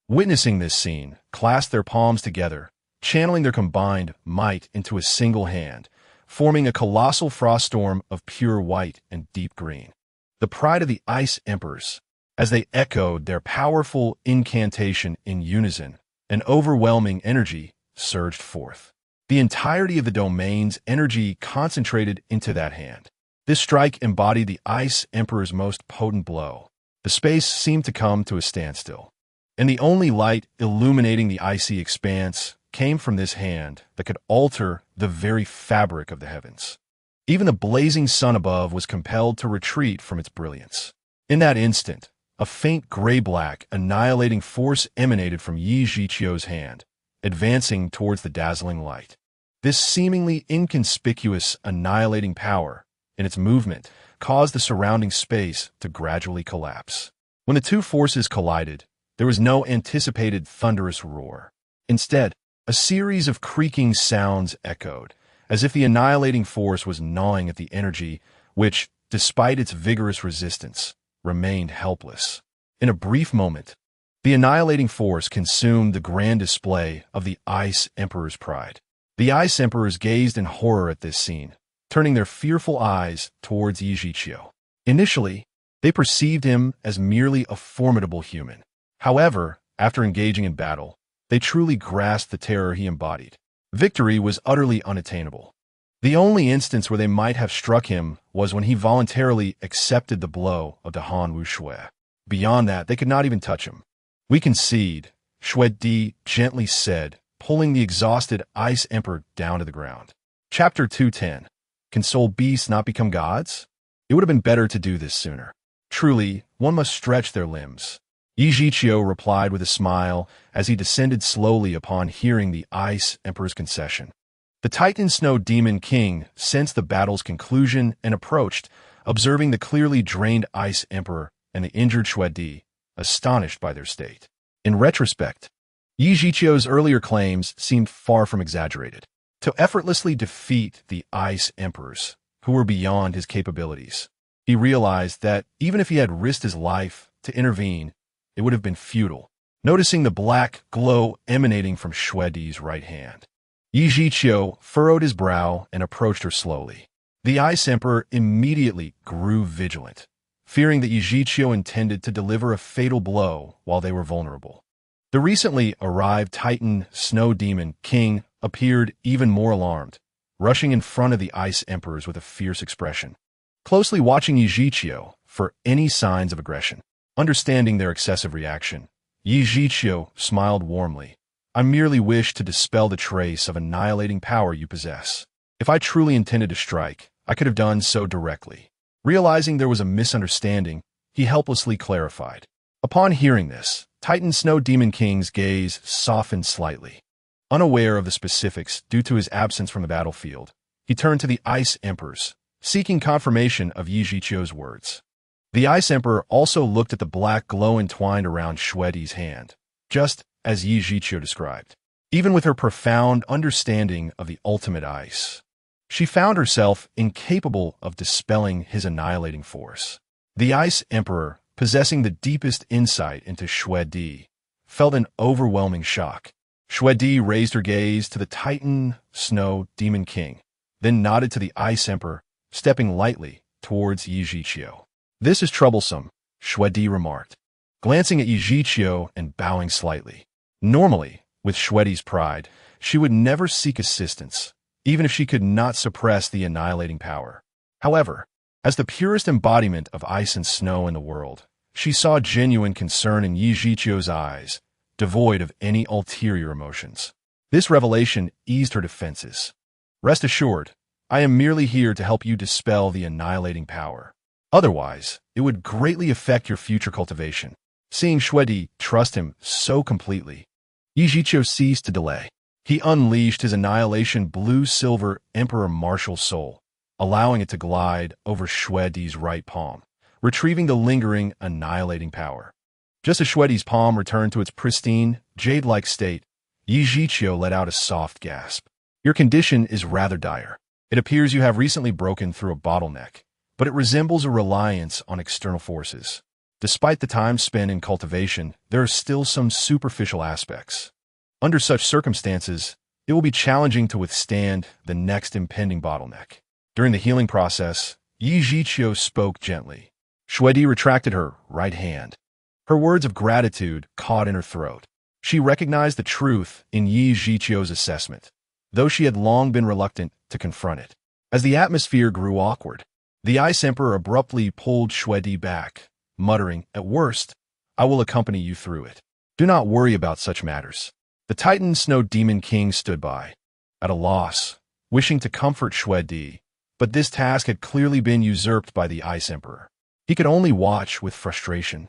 witnessing this scene, clasped their palms together, channeling their combined might into a single hand, forming a colossal frost storm of pure white and deep green. The pride of the Ice Emperors, as they echoed their powerful incantation in unison, an overwhelming energy surged forth. The entirety of the domain's energy concentrated into that hand. This strike embodied the Ice Emperor's most potent blow. The space seemed to come to a standstill, and the only light illuminating the icy expanse came from this hand that could alter the very fabric of the heavens. Even the blazing sun above was compelled to retreat from its brilliance. In that instant, a faint gray-black, annihilating force emanated from Yi Zhiqiu's hand, advancing towards the dazzling light. This seemingly inconspicuous annihilating power, in its movement, caused the surrounding space to gradually collapse. When the two forces collided, there was no anticipated thunderous roar. Instead, a series of creaking sounds echoed, as if the annihilating force was gnawing at the energy which, despite its vigorous resistance, remained helpless. In a brief moment, the annihilating force consumed the grand display of the Ice Emperor's pride. The Ice Emperors gazed in horror at this scene, turning their fearful eyes towards Yijiqiu. Initially, they perceived him as merely a formidable human. However, after engaging in battle, they truly grasped the terror he embodied. Victory was utterly unattainable. The only instance where they might have struck him was when he voluntarily accepted the blow of the Han Wuxue. Beyond that, they could not even touch him. "We concede," Xue Di gently said, pulling the exhausted Ice Emperor down to the ground. Chapter 210. Can soul beasts not become gods? It would have been better to do this sooner. Truly, one must stretch their limbs. Yijiqiu replied with a smile as he descended slowly upon hearing the Ice Emperor's concession. The Titan Snow Demon King sensed the battle's conclusion and approached, observing the clearly drained Ice Emperor and the injured Xue Di, astonished by their state. In retrospect, Yijiqiu's earlier claims seemed far from exaggerated. To effortlessly defeat the Ice Emperors, who were beyond his capabilities, he realized that even if he had risked his life to intervene, it would have been futile. Noticing the black glow emanating from Xue Di's right hand, Yijiqiu furrowed his brow and approached her slowly. The Ice Emperor immediately grew vigilant, fearing that Yijiqiu intended to deliver a fatal blow while they were vulnerable. The recently arrived Titan Snow Demon King appeared even more alarmed, rushing in front of the Ice Emperors with a fierce expression, closely watching Yijiqiu for any signs of aggression. Understanding their excessive reaction, Yijiqiu smiled warmly. "I merely wish to dispel the trace of annihilating power you possess. If I truly intended to strike, I could have done so directly." Realizing there was a misunderstanding, he helplessly clarified. Upon hearing this, Titan Snow Demon King's gaze softened slightly. Unaware of the specifics due to his absence from the battlefield, he turned to the Ice Emperors, seeking confirmation of Yijiqiu's words. The Ice Emperor also looked at the black glow entwined around Xue Di's hand, just as Yijiqiu described. Even with her profound understanding of the ultimate ice, she found herself incapable of dispelling his annihilating force. The Ice Emperor, possessing the deepest insight into Xue Di, felt an overwhelming shock. Xue Di raised her gaze to the Titan Snow Demon King, then nodded to the Ice Emperor, stepping lightly towards Yijiqiu. "This is troublesome," Xue Di remarked, glancing at Yijiqiu and bowing slightly. Normally, with Xue Di's pride, she would never seek assistance, even if she could not suppress the annihilating power. However, as the purest embodiment of ice and snow in the world, she saw genuine concern in Yijiqiu's eyes, devoid of any ulterior emotions. This revelation eased her defenses. "Rest assured, I am merely here to help you dispel the annihilating power. Otherwise, it would greatly affect your future cultivation." Seeing Xue Di trust him so completely, Yijiqiu ceased to delay. He unleashed his annihilation blue-silver Emperor Martial Soul, allowing it to glide over Xue Di's right palm, retrieving the lingering annihilating power. Just as Xue Di's palm returned to its pristine, jade-like state, Yijiqiu let out a soft gasp. "Your condition is rather dire. It appears you have recently broken through a bottleneck, but it resembles a reliance on external forces. Despite the time spent in cultivation, there are still some superficial aspects. Under such circumstances, it will be challenging to withstand the next impending bottleneck." During the healing process, Yijiqiu spoke gently. Xue Di retracted her right hand. Her words of gratitude caught in her throat. She recognized the truth in Yijiqiu's assessment, though she had long been reluctant to confront it. As the atmosphere grew awkward, the Ice Emperor abruptly pulled Xue Di back, muttering, "At worst, I will accompany you through it. Do not worry about such matters." The Titan Snow Demon King stood by, at a loss, wishing to comfort Xue Di, but this task had clearly been usurped by the Ice Emperor. He could only watch with frustration.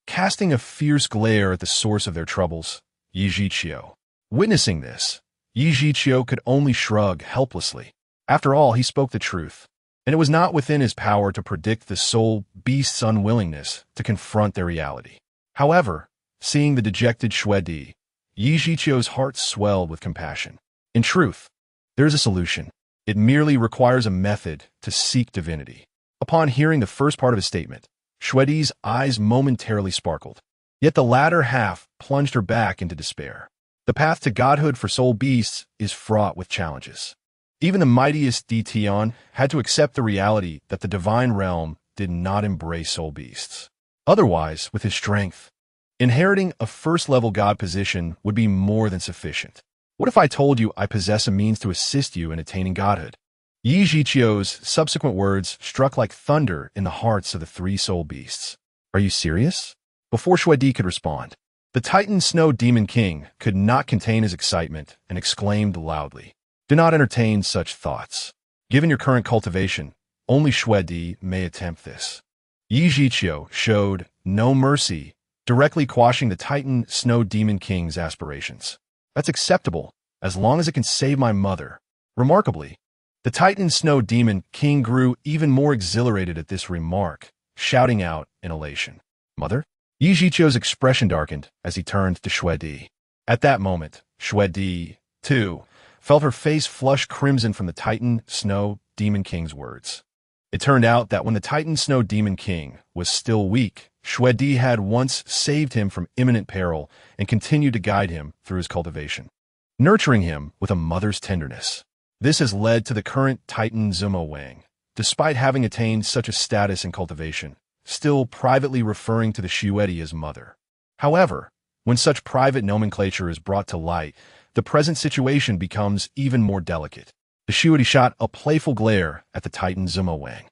Casting a fierce glare at the source of their troubles, Yijiqiu. Witnessing this, Yijiqiu could only shrug helplessly. After all, he spoke the truth, and it was not within his power to predict the soul beast's unwillingness to confront their reality. However, seeing the dejected Xue Di, Yijiqiu's heart swelled with compassion. In truth, there is a solution. It merely requires a method to seek divinity. Upon hearing the first part of his statement, Xuedi's eyes momentarily sparkled. Yet the latter half plunged her back into despair. The path to godhood for soul beasts is fraught with challenges. Even the mightiest Dtion had to accept the reality that the divine realm did not embrace soul beasts. Otherwise, with his strength, inheriting a first-level god position would be more than sufficient. What if I told you I possess a means to assist you in attaining godhood? Yi Zhiqiu's subsequent words struck like thunder in the hearts of the three soul beasts. Are you serious? Before Xuedi could respond, the Titan Snow Demon King could not contain his excitement and exclaimed loudly, "Do not entertain such thoughts. Given your current cultivation, only Xuedi may attempt this." Yi Zhiqiu showed no mercy, directly quashing the Titan Snow Demon King's aspirations. That's acceptable, as long as it can save my mother. Remarkably, the Titan Snow Demon King grew even more exhilarated at this remark, shouting out in elation, "Mother?" Yi Zhiqiu's expression darkened as he turned to Xuedi. At that moment, Xuedi, too, felt her face flush crimson from the Titan Snow Demon King's words. It turned out that when the Titan Snow Demon King was still weak, Xuedi had once saved him from imminent peril and continued to guide him through his cultivation, nurturing him with a mother's tenderness. This has led to the current Titan Zumo Wang, despite having attained such a status in cultivation, still privately referring to the Xuedi as mother. However, when such private nomenclature is brought to light, the present situation becomes even more delicate. The Xuedi shot a playful glare at the Titan Zumo Wang.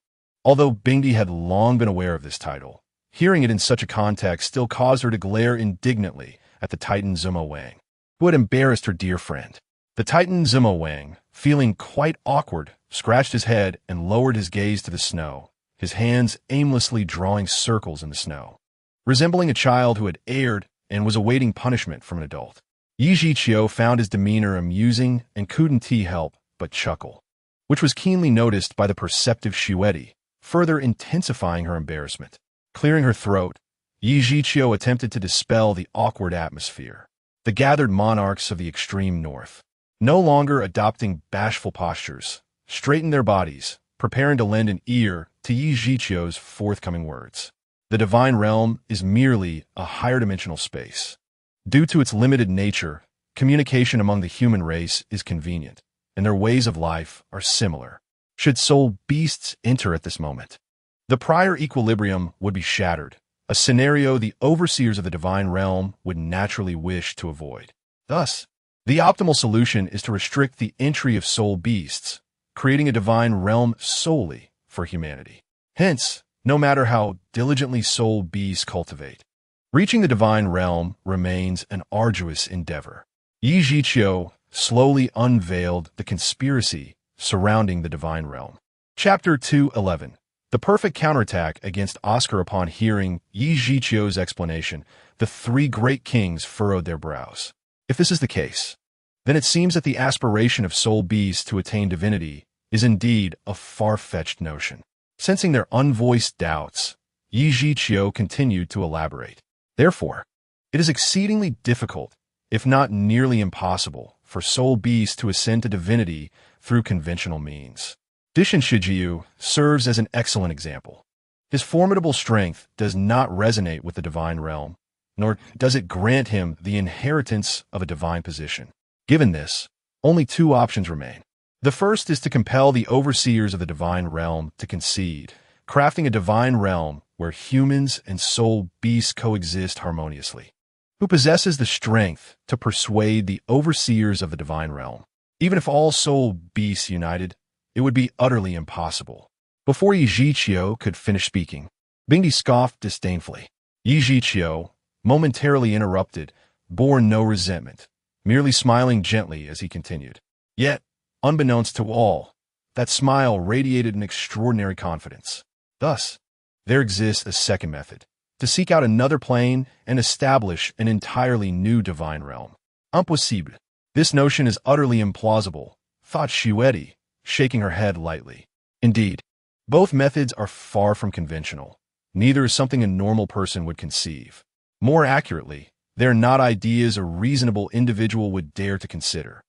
Although Bingdi had long been aware of this title, hearing it in such a context still caused her to glare indignantly at the Titan Zumo Wang, who had embarrassed her dear friend. The Titan Zumo Wang, feeling quite awkward, scratched his head and lowered his gaze to the snow, his hands aimlessly drawing circles in the snow. Resembling a child who had erred and was awaiting punishment from an adult, Yi Zhiqiu found his demeanor amusing and couldn't help but chuckle, which was keenly noticed by the perceptive Xuedi, further intensifying her embarrassment. Clearing her throat, Yi Zhiqiu attempted to dispel the awkward atmosphere. The gathered monarchs of the extreme north, no longer adopting bashful postures, straightened their bodies, preparing to lend an ear to Yi Zhiqiu's forthcoming words. The divine realm is merely a higher dimensional space. Due to its limited nature, communication among the human race is convenient, and their ways of life are similar. Should soul beasts enter at this moment, the prior equilibrium would be shattered, a scenario the overseers of the divine realm would naturally wish to avoid. Thus, the optimal solution is to restrict the entry of soul beasts, creating a divine realm solely for humanity. Hence, no matter how diligently soul beasts cultivate, reaching the divine realm remains an arduous endeavor. Yi Zhiqiu slowly unveiled the conspiracy surrounding the divine realm. Chapter 2:11. The perfect counterattack against Oscar. Upon hearing Yi Zhiqiu's explanation, the three great kings furrowed their brows. If this is the case, then it seems that the aspiration of soul beasts to attain divinity is indeed a far-fetched notion. Sensing their unvoiced doubts, Yi Zhiqiu continued to elaborate. Therefore, it is exceedingly difficult, if not nearly impossible, for soul beasts to ascend to divinity through conventional means. Dishan Shijiu serves as an excellent example. His formidable strength does not resonate with the divine realm, nor does it grant him the inheritance of a divine position. Given this, only two options remain. The first is to compel the overseers of the divine realm to concede, crafting a divine realm where humans and soul beasts coexist harmoniously. Who possesses the strength to persuade the overseers of the divine realm? Even if all soul beasts united, it would be utterly impossible. Before Yi Zhiqiu could finish speaking, Bingdi scoffed disdainfully. Yi Zhiqiu, momentarily interrupted, bore no resentment, merely smiling gently as he continued. Yet, unbeknownst to all, that smile radiated an extraordinary confidence. Thus, there exists a second method, to seek out another plane and establish an entirely new divine realm. Impossible. This notion is utterly implausible, thought Xuedi, shaking her head lightly. Indeed, both methods are far from conventional. Neither is something a normal person would conceive. More accurately, they are not ideas a reasonable individual would dare to consider.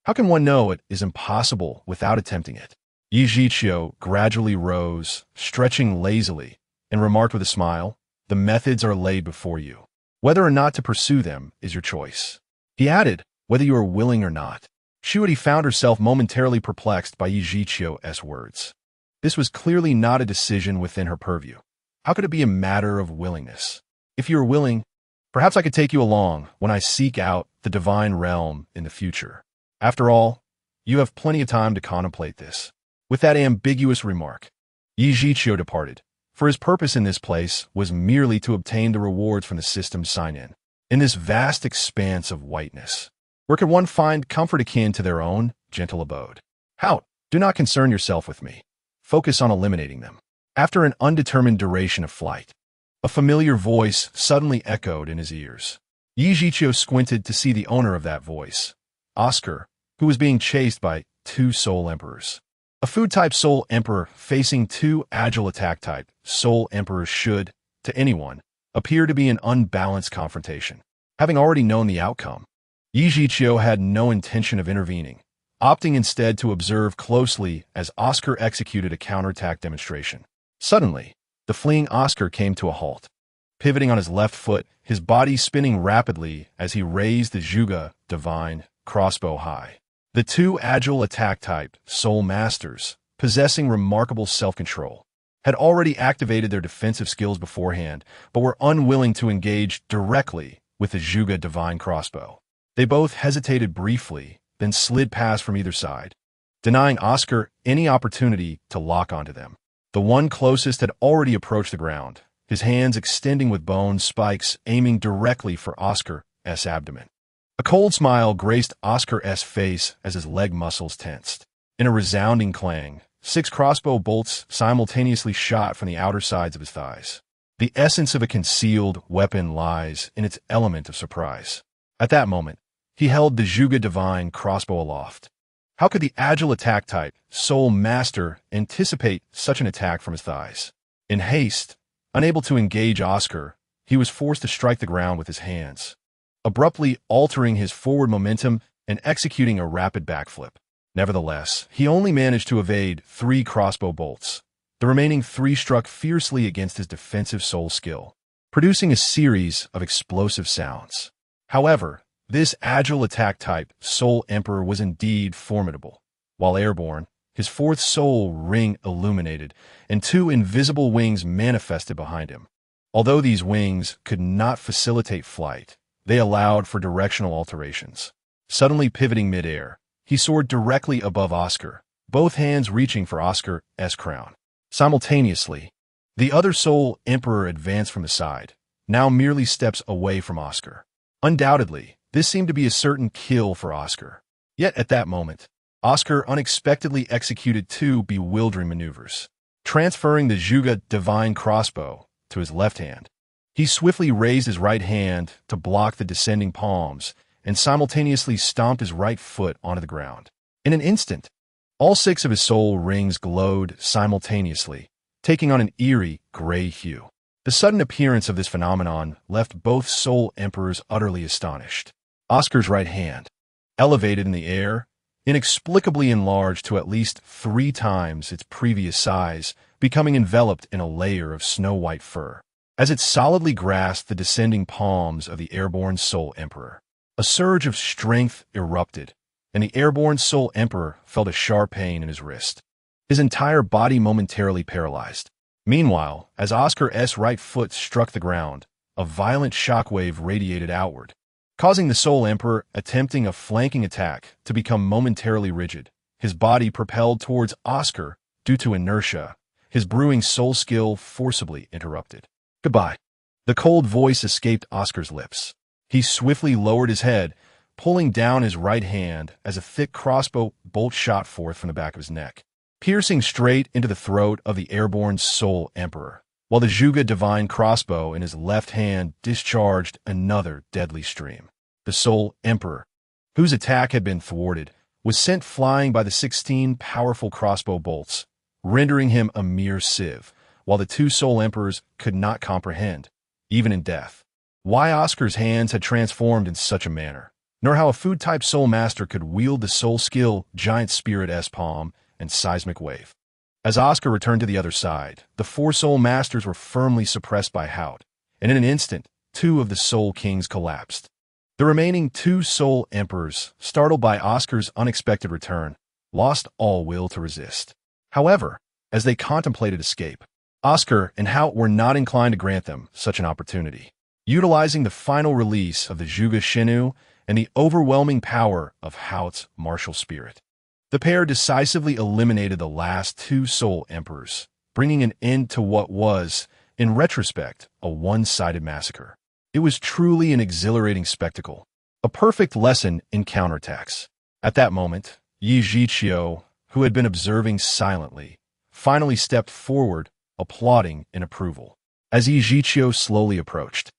How can one know it is impossible without attempting it? Yi Zhiqiu gradually rose, stretching lazily, and remarked with a smile, "The methods are laid before you. Whether or not to pursue them is your choice." He added, "Whether you are willing or not." Shuadi found herself momentarily perplexed by Yi Zhiqiu's words. This was clearly not a decision within her purview. How could it be a matter of willingness? If you are willing, perhaps I could take you along when I seek out the divine realm in the future. After all, you have plenty of time to contemplate this. With that ambiguous remark, Yi Zhiqiu departed, for his purpose in this place was merely to obtain the rewards from the system's sign-in. In this vast expanse of whiteness, where could one find comfort akin to their own gentle abode? How? Do not concern yourself with me. Focus on eliminating them. After an undetermined duration of flight, a familiar voice suddenly echoed in his ears. Yi Zhiqiu squinted to see the owner of that voice, Oscar, who was being chased by two Soul Emperors. A food-type Soul Emperor facing two agile attack-type Soul Emperors should, to anyone, appear to be an unbalanced confrontation. Having already known the outcome, Yi Zhiqiu had no intention of intervening, opting instead to observe closely as Oscar executed a counterattack demonstration. Suddenly, the fleeing Oscar came to a halt, pivoting on his left foot, his body spinning rapidly as he raised the Zhuge divine crossbow high. The two agile attack-type Soul Masters, possessing remarkable self-control, had already activated their defensive skills beforehand, but were unwilling to engage directly with the Zhuge divine crossbow. They both hesitated briefly, then slid past from either side, denying Oscar any opportunity to lock onto them. The one closest had already approached the ground, his hands extending with bone spikes aiming directly for Oscar's abdomen. A cold smile graced Oscar's face as his leg muscles tensed. In a resounding clang, 6 crossbow bolts simultaneously shot from the outer sides of his thighs. The essence of a concealed weapon lies in its element of surprise. At that moment, he held the Zhuge divine crossbow aloft. How could the agile attack-type Soul Master anticipate such an attack from his thighs? In haste, unable to engage Oscar, he was forced to strike the ground with his hands, abruptly altering his forward momentum and executing a rapid backflip. Nevertheless, he only managed to evade 3 crossbow bolts. The remaining 3 struck fiercely against his defensive soul skill, producing a series of explosive sounds. However, this agile attack-type Soul Emperor was indeed formidable. While airborne, his 4th soul ring illuminated, and 2 invisible wings manifested behind him. Although these wings could not facilitate flight, they allowed for directional alterations. Suddenly pivoting mid-air, he soared directly above Oscar, both hands reaching for Oscar's crown. Simultaneously, the other Soul Emperor advanced from the side, now merely steps away from Oscar. Undoubtedly, this seemed to be a certain kill for Oscar. Yet at that moment, Oscar unexpectedly executed 2 bewildering maneuvers. Transferring the Zhuge divine crossbow to his left hand, he swiftly raised his right hand to block the descending palms and simultaneously stomped his right foot onto the ground. In an instant, all 6 of his soul rings glowed simultaneously, taking on an eerie gray hue. The sudden appearance of this phenomenon left both Soul Emperors utterly astonished. Oscar's right hand, elevated in the air, inexplicably enlarged to at least 3 times its previous size, becoming enveloped in a layer of snow-white fur. As it solidly grasped the descending palms of the airborne Soul Emperor, a surge of strength erupted, and the airborne Soul Emperor felt a sharp pain in his wrist, his entire body momentarily paralyzed. Meanwhile, as Oscar's right foot struck the ground, a violent shockwave radiated outward, causing the Soul Emperor attempting a flanking attack to become momentarily rigid, his body propelled towards Oscar due to inertia, his brewing soul skill forcibly interrupted. "Goodbye." The cold voice escaped Oscar's lips. He swiftly lowered his head, pulling down his right hand as a thick crossbow bolt shot forth from the back of his neck, piercing straight into the throat of the airborne Soul Emperor, while the Zhuge divine crossbow in his left hand discharged another deadly stream. The Soul Emperor, whose attack had been thwarted, was sent flying by the 16 powerful crossbow bolts, rendering him a mere sieve, while the 2 Soul Emperors could not comprehend, even in death, why Oscar's hands had transformed in such a manner. nor how a food-type soul master could wield the soul skill, giant spirit S-palm, and seismic wave. As Oscar returned to the other side, the four soul masters were firmly suppressed by Hout, and in an instant, two of the soul kings collapsed. The remaining two soul emperors, startled by Oscar's unexpected return, lost all will to resist. However, as they contemplated escape, Oscar and Hout were not inclined to grant them such an opportunity. Utilizing the final release of the Zhuge Shinu and the overwhelming power of Hout's martial spirit, the pair decisively eliminated the last two soul emperors, bringing an end to what was, in retrospect, a one-sided massacre. It was truly an exhilarating spectacle, a perfect lesson in counterattacks. At that moment, Yi Zhiqiu, who had been observing silently, finally stepped forward, applauding in approval. As Yi Zhiqiu slowly approached,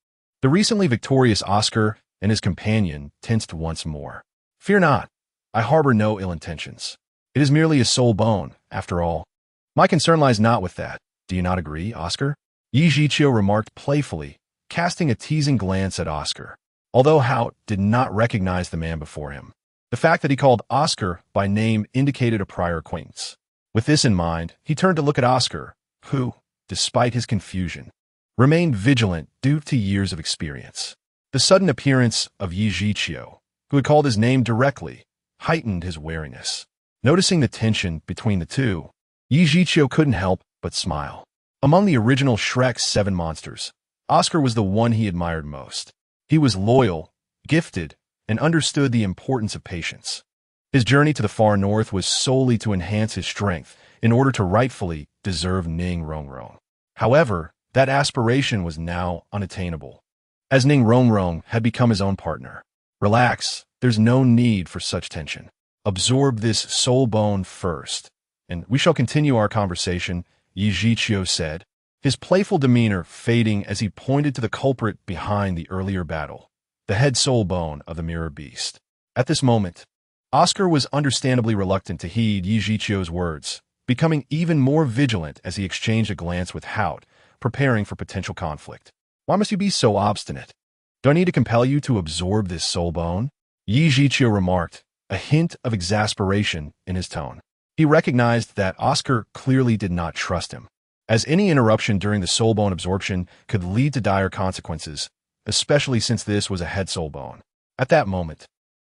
the recently victorious Oscar and his companion tensed once more. "Fear not. I harbor no ill intentions. It is merely a soul bone, after all. My concern lies not with that. Do you not agree, Oscar?" Yi Zhiqiu remarked playfully, casting a teasing glance at Oscar. Although Hout did not recognize the man before him, the fact that he called Oscar by name indicated a prior acquaintance. With this in mind, he turned to look at Oscar, who, despite his confusion, remained vigilant due to years of experience. The sudden appearance of Yi Zhiqiu, who had called his name directly, heightened his wariness. Noticing the tension between the two, Yi Zhiqiu couldn't help but smile. Among the original Shrek's 7 monsters, Oscar was the one he admired most. He was loyal, gifted, and understood the importance of patience. His journey to the far north was solely to enhance his strength in order to rightfully deserve Ning Rongrong. However, that aspiration was now unattainable, as Ning Rongrong had become his own partner. "Relax, there's no need for such tension. Absorb this soul bone first, and we shall continue our conversation," Yi Zhiqiu said, his playful demeanor fading as he pointed to the culprit behind the earlier battle, the head soul bone of the mirror beast. At this moment, Oscar was understandably reluctant to heed Yi Zhiqiu's words, becoming even more vigilant as he exchanged a glance with Hout, preparing for potential conflict. "Why must you be so obstinate? Do I need to compel you to absorb this soul bone?" Yi Zhiqiu remarked, a hint of exasperation in his tone. He recognized that Oscar clearly did not trust him, as any interruption during the soul bone absorption could lead to dire consequences, especially since this was a head soul bone. At that moment,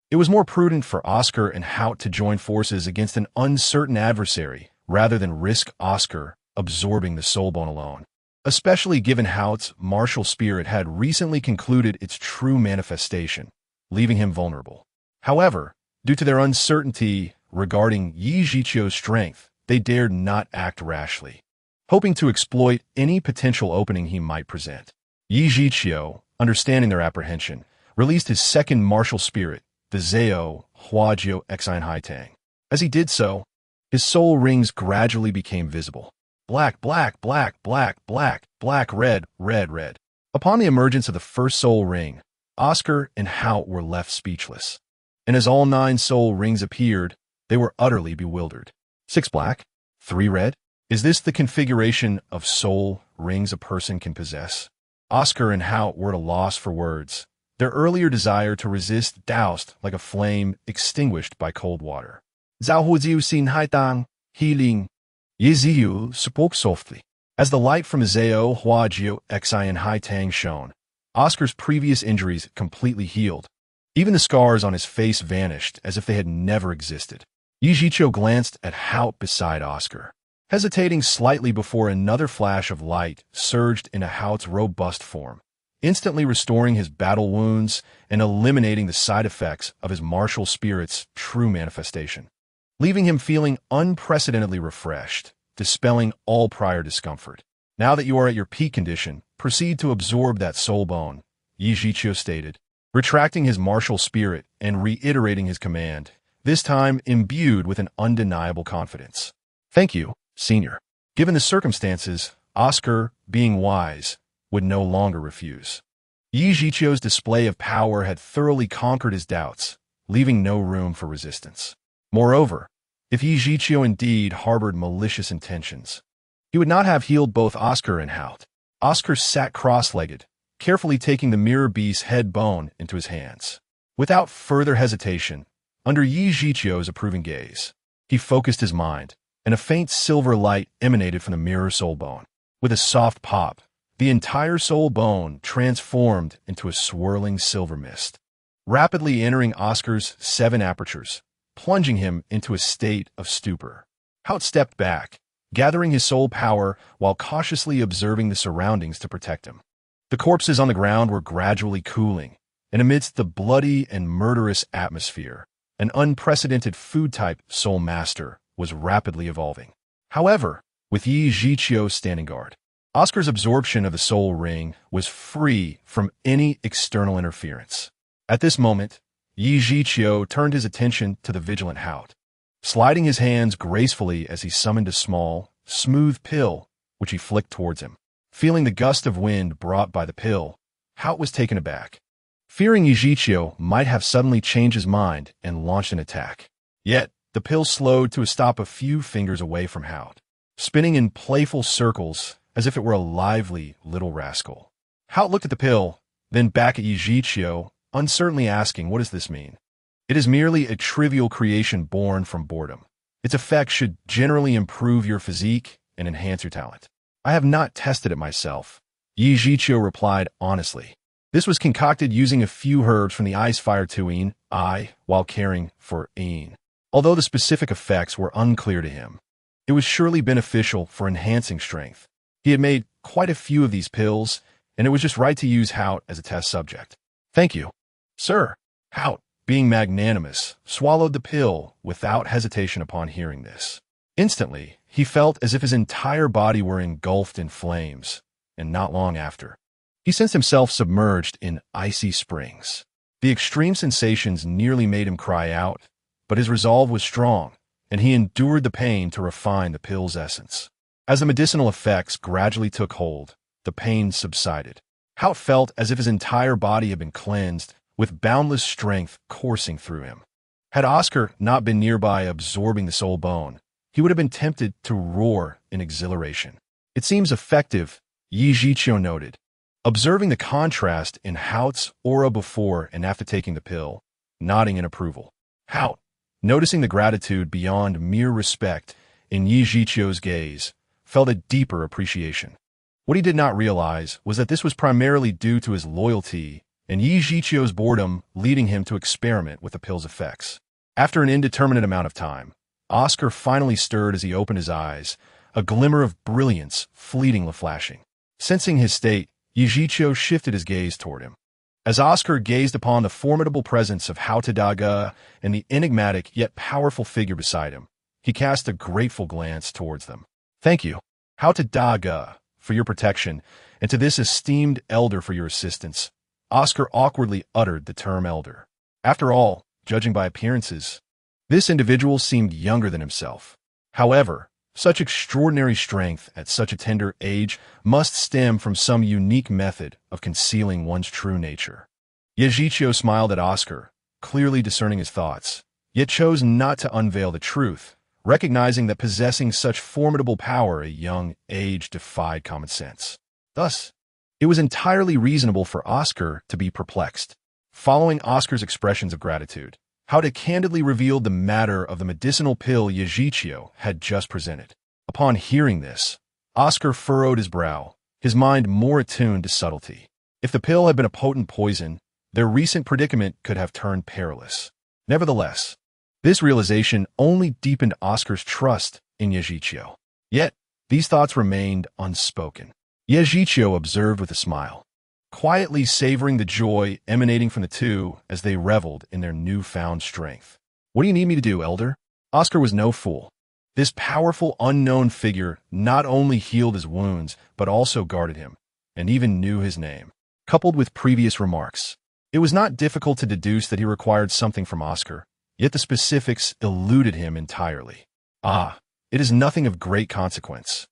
it was more prudent for Oscar and Hout to join forces against an uncertain adversary rather than risk Oscar absorbing the soul bone alone, especially given Hout's martial spirit had recently concluded its true manifestation, leaving him vulnerable. However, due to their uncertainty regarding Yi Zhiqiu's strength, they dared not act rashly, hoping to exploit any potential opening he might present. Yi Zhiqiu, understanding their apprehension, released his second martial spirit, the Zao Huajiu Exine Haitang. As he did so, his soul rings gradually became visible. Black, black, black, black, black, black, red, red, red. Upon the emergence of the first soul ring, Oscar and Hout were left speechless. And as all 9 soul rings appeared, they were utterly bewildered. 6 black, 3 red? Is this the configuration of soul rings a person can possess? Oscar and Hout were at a loss for words, their earlier desire to resist doused like a flame extinguished by cold water. Zhao Huiziu Xin Haitang, Healing. Yi Ziyu spoke softly. As the light from Zao Huajiu Exine Haitang shone, Oscar's previous injuries completely healed. Even the scars on his face vanished as if they had never existed. Yi Zhiqiu glanced at Hout beside Oscar, hesitating slightly before another flash of light surged into Hout's robust form, instantly restoring his battle wounds and eliminating the side effects of his martial spirit's true manifestation, leaving him feeling unprecedentedly refreshed, dispelling all prior discomfort. "Now that you are at your peak condition, proceed to absorb that soul bone," Yi Zhiqiu stated, retracting his martial spirit and reiterating his command, this time imbued with an undeniable confidence. "Thank you, Senior." Given the circumstances, Oscar, being wise, would no longer refuse. Yi Zhiqiu's display of power had thoroughly conquered his doubts, leaving no room for resistance. Moreover, if Yi Zhiqiu indeed harbored malicious intentions, he would not have healed both Oscar and Hout. Oscar sat cross-legged, carefully taking the mirror beast's head bone into his hands. Without further hesitation, under Yi Zhiqiu's approving gaze, he focused his mind, and a faint silver light emanated from the mirror soul bone. With a soft pop, the entire soul bone transformed into a swirling silver mist, rapidly entering Oscar's 7 apertures, plunging him into a state of stupor. Hout stepped back, gathering his soul power while cautiously observing the surroundings to protect him. The corpses on the ground were gradually cooling, and amidst the bloody and murderous atmosphere, an unprecedented food-type soul master was rapidly evolving. However, with Yi Zhiqiu standing guard, Oscar's absorption of the soul ring was free from any external interference. At this moment, Yi Zhiqiu turned his attention to the vigilant Hout, sliding his hands gracefully as he summoned a small, smooth pill, which he flicked towards him. Feeling the gust of wind brought by the pill, Hout was taken aback, fearing Yi Zhiqiu might have suddenly changed his mind and launched an attack. Yet, the pill slowed to a stop a few fingers away from Hout, spinning in playful circles as if it were a lively little rascal. Hout looked at the pill, then back at Yi Zhiqiu, uncertainly asking, "What does this mean?" "It is merely a trivial creation born from boredom. Its effect should generally improve your physique and enhance your talent. I have not tested it myself," Yi Zhiqiu replied honestly. This was concocted using a few herbs from the ice fire tuine, while caring for Ein. Although the specific effects were unclear to him, it was surely beneficial for enhancing strength. He had made quite a few of these pills, and it was just right to use Hout as a test subject. "Thank you, sir." Hout, being magnanimous, swallowed the pill without hesitation upon hearing this. Instantly, he felt as if his entire body were engulfed in flames, and not long after, he sensed himself submerged in icy springs. The extreme sensations nearly made him cry out, but his resolve was strong, and he endured the pain to refine the pill's essence. As the medicinal effects gradually took hold, the pain subsided. Hout felt as if his entire body had been cleansed, with boundless strength coursing through him. Had Oscar not been nearby absorbing the soul bone, he would have been tempted to roar in exhilaration. "It seems effective," Yi Zhiqiu noted, observing the contrast in Hout's aura before and after taking the pill, nodding in approval. Hout, noticing the gratitude beyond mere respect in Yi Zhiqiu's gaze, felt a deeper appreciation. What he did not realize was that this was primarily due to his loyalty and Yi Zhiqiu's boredom leading him to experiment with the pill's effects. After an indeterminate amount of time, Oscar finally stirred as he opened his eyes, a glimmer of brilliance fleetingly flashing. Sensing his state, Yi Zhiqiu shifted his gaze toward him. As Oscar gazed upon the formidable presence of Hout Daga and the enigmatic yet powerful figure beside him, he cast a grateful glance towards them. "Thank you, Hout Daga, for your protection, and to this esteemed elder for your assistance." Oscar awkwardly uttered the term elder. After all, judging by appearances, this individual seemed younger than himself. However, such extraordinary strength at such a tender age must stem from some unique method of concealing one's true nature. Yi Zhiqiu smiled at Oscar, clearly discerning his thoughts, yet chose not to unveil the truth, recognizing that possessing such formidable power at a young age defied common sense. Thus, it was entirely reasonable for Oscar to be perplexed. Following Oscar's expressions of gratitude, Hout had candidly revealed the matter of the medicinal pill Yi Zhiqiu had just presented. Upon hearing this, Oscar furrowed his brow, his mind more attuned to subtlety. If the pill had been a potent poison, their recent predicament could have turned perilous. Nevertheless, this realization only deepened Oscar's trust in Yi Zhiqiu. Yet, these thoughts remained unspoken. Yi Zhiqiu observed with a smile, quietly savoring the joy emanating from the two as they reveled in their newfound strength. "What do you need me to do, Elder?" Oscar was no fool. This powerful unknown figure not only healed his wounds, but also guarded him, and even knew his name. Coupled with previous remarks, it was not difficult to deduce that he required something from Oscar, yet the specifics eluded him entirely. "It is nothing of great consequence.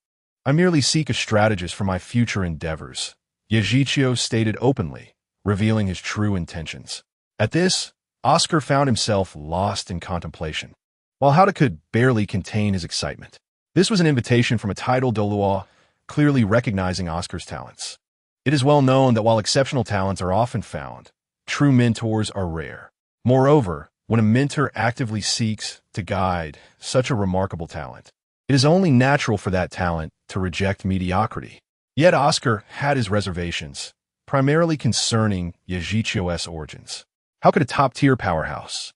I merely seek a strategist for my future endeavors," Yi Zhiqiu stated openly, revealing his true intentions. At this, Oscar found himself lost in contemplation, while Hout could barely contain his excitement. This was an invitation from a titled Douluo, clearly recognizing Oscar's talents. It is well known that while exceptional talents are often found, true mentors are rare. Moreover, when a mentor actively seeks to guide such a remarkable talent, it is only natural for that talent to reject mediocrity. Yet Oscar had his reservations, primarily concerning Yajichio's origins. How could a top-tier powerhouse,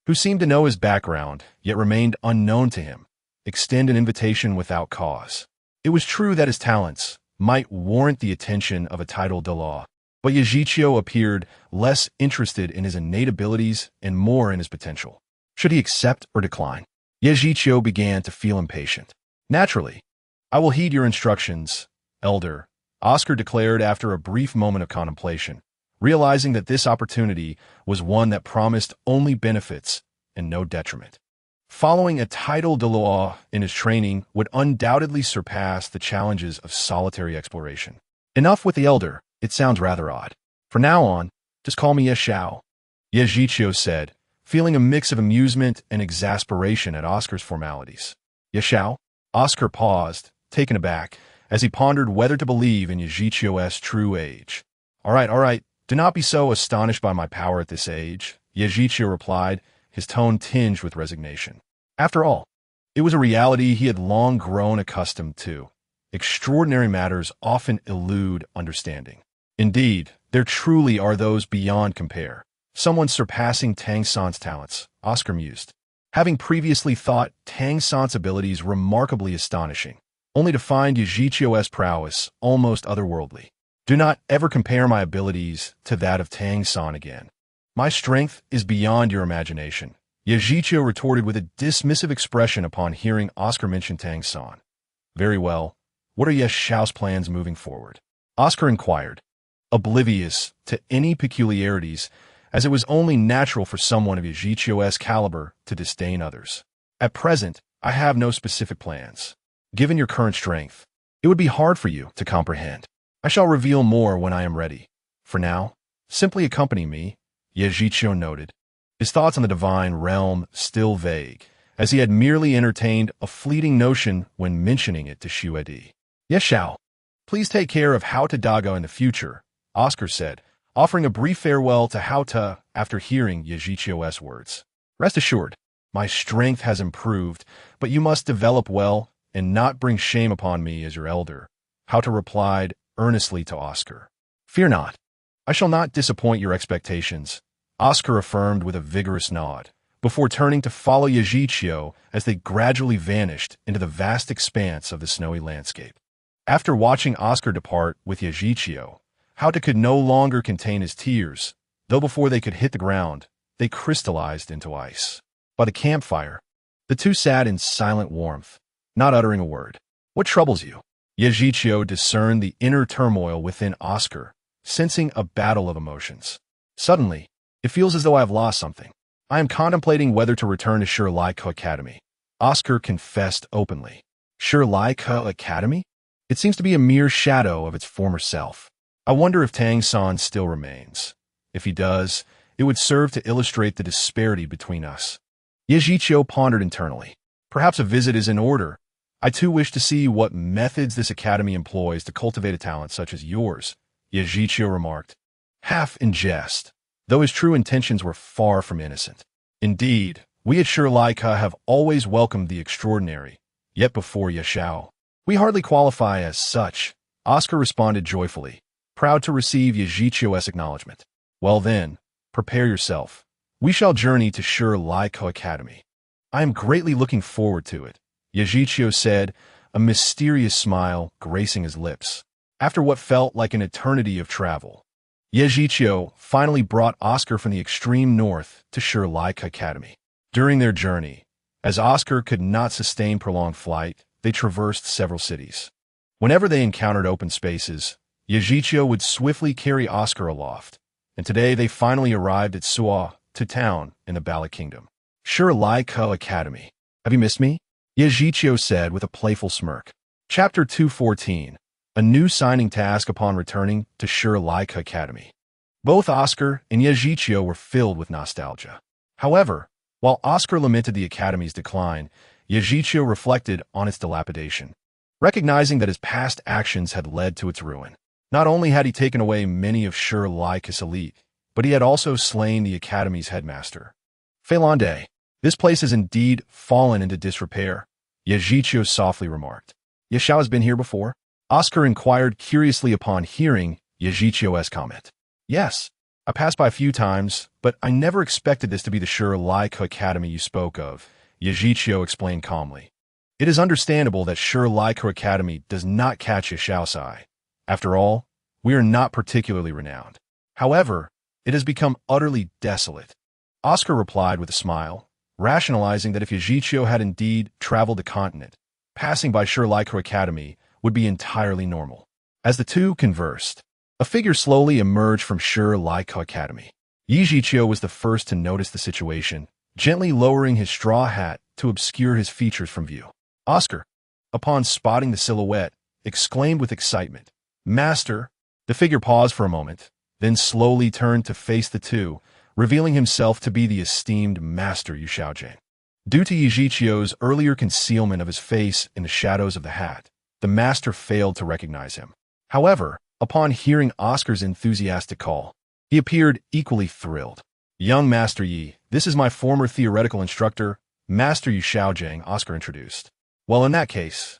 who seemed to know his background, yet remained unknown to him, extend an invitation without cause? It was true that his talents might warrant the attention of a titled Douluo, but Yajichio appeared less interested in his innate abilities and more in his potential. Should he accept or decline? Yajichio began to feel impatient. Naturally, I will heed your instructions, Elder, Oscar declared after a brief moment of contemplation, realizing that this opportunity was one that promised only benefits and no detriment. Following a titled Douluo in his training would undoubtedly surpass the challenges of solitary exploration. Enough with the Elder. It sounds rather odd. From now on, just call me Xiao, Yajichio said, feeling a mix of amusement and exasperation at Oscar's formalities. Xiao? Oscar paused, taken aback, as he pondered whether to believe in Yajichio's true age. All right, do not be so astonished by my power at this age, Yajichio replied, his tone tinged with resignation. After all, it was a reality he had long grown accustomed to. Extraordinary matters often elude understanding. Indeed, there truly are those beyond compare. Someone surpassing Tang San's talents, Oscar mused, having previously thought Tang San's abilities remarkably astonishing, only to find Yajichio's prowess almost otherworldly. Do not ever compare my abilities to that of Tang San again. My strength is beyond your imagination, Yajichio retorted with a dismissive expression upon hearing Oscar mention Tang San. Very well. What are Xiao's plans moving forward? Oscar inquired, oblivious to any peculiarities, as it was only natural for someone of Yajichio's caliber to disdain others. At present, I have no specific plans. Given your current strength, it would be hard for you to comprehend. I shall reveal more when I am ready. For now, simply accompany me, Yajichio noted, his thoughts on the divine realm still vague, as he had merely entertained a fleeting notion when mentioning it to Shuedi. Yes, Xiao. Please take care of Hao Dago in the future, Oscar said, offering a brief farewell to Hao Ta after hearing Yajichio's words. Rest assured, my strength has improved, but you must develop well and not bring shame upon me as your elder, Hao Ta replied earnestly to Oscar. Fear not. I shall not disappoint your expectations, Oscar affirmed with a vigorous nod, before turning to follow Yajichio as they gradually vanished into the vast expanse of the snowy landscape. After watching Oscar depart with Yajichio, Hao Ta could no longer contain his tears, though before they could hit the ground, they crystallized into ice. By the campfire, the two sat in silent warmth, not uttering a word. What troubles you? Yajichio discerned the inner turmoil within Oscar, sensing a battle of emotions. Suddenly, it feels as though I have lost something. I am contemplating whether to return to Shirlaiko Academy. Oscar confessed openly. Shirlaiko Academy? It seems to be a mere shadow of its former self. I wonder if Tang San still remains. If he does, it would serve to illustrate the disparity between us. Yajichio pondered internally. Perhaps a visit is in order. I too wish to see what methods this academy employs to cultivate a talent such as yours, Yajichio remarked, half in jest, though his true intentions were far from innocent. Indeed, we at Shirlaika have always welcomed the extraordinary, yet before Xiao, we hardly qualify as such, Oscar responded joyfully, proud to receive Yajichio's acknowledgement. Well then, prepare yourself. We shall journey to Shirlaiko Academy. I am greatly looking forward to it, Yajichio said, a mysterious smile gracing his lips. After what felt like an eternity of travel, Yajichio finally brought Oscar from the extreme north to Shirlaika Academy. During their journey, as Oscar could not sustain prolonged flight, they traversed several cities. Whenever they encountered open spaces, Yajichio would swiftly carry Oscar aloft, and today they finally arrived at Suo, to town in the Bala Kingdom. Shirlaiko Academy. Have you missed me? Yajichio said with a playful smirk. Chapter 214. A new signing task upon returning to Shirlaika Academy. Both Oscar and Yajichio were filled with nostalgia. However, while Oscar lamented the academy's decline, Yajichio reflected on its dilapidation, recognizing that his past actions had led to its ruin. Not only had he taken away many of Shirlaika's elite, but he had also slain the academy's headmaster. Feilande, this place has indeed fallen into disrepair, Ye Zhiqiu softly remarked. Ye Xiao has been here before? Oscar inquired curiously upon hearing Ye Zhiqiu's comment. Yes, I passed by a few times, but I never expected this to be the Sure Laika Academy you spoke of, Ye Zhiqiu explained calmly. It is understandable that Sure Laika Academy does not catch Ye Xiao's eye. After all, we are not particularly renowned. However, it has become utterly desolate. Oscar replied with a smile, rationalizing that if Ye Zhiqiu had indeed traveled the continent, passing by Sure Laika Academy would be entirely normal. As the two conversed, a figure slowly emerged from Sure Laika Academy. Ye Zhiqiu was the first to notice the situation, gently lowering his straw hat to obscure his features from view. Oscar, upon spotting the silhouette, exclaimed with excitement, "Master!" The figure paused for a moment, then slowly turned to face the two, revealing himself to be the esteemed Master Yu Xiaojing. Due to Ye Zhiqiu's earlier concealment of his face in the shadows of the hat, the master failed to recognize him. However, upon hearing Oscar's enthusiastic call, he appeared equally thrilled. "Young Master Yi, this is my former theoretical instructor, Master Yu Xiaojing," Oscar introduced. "Well, in that case,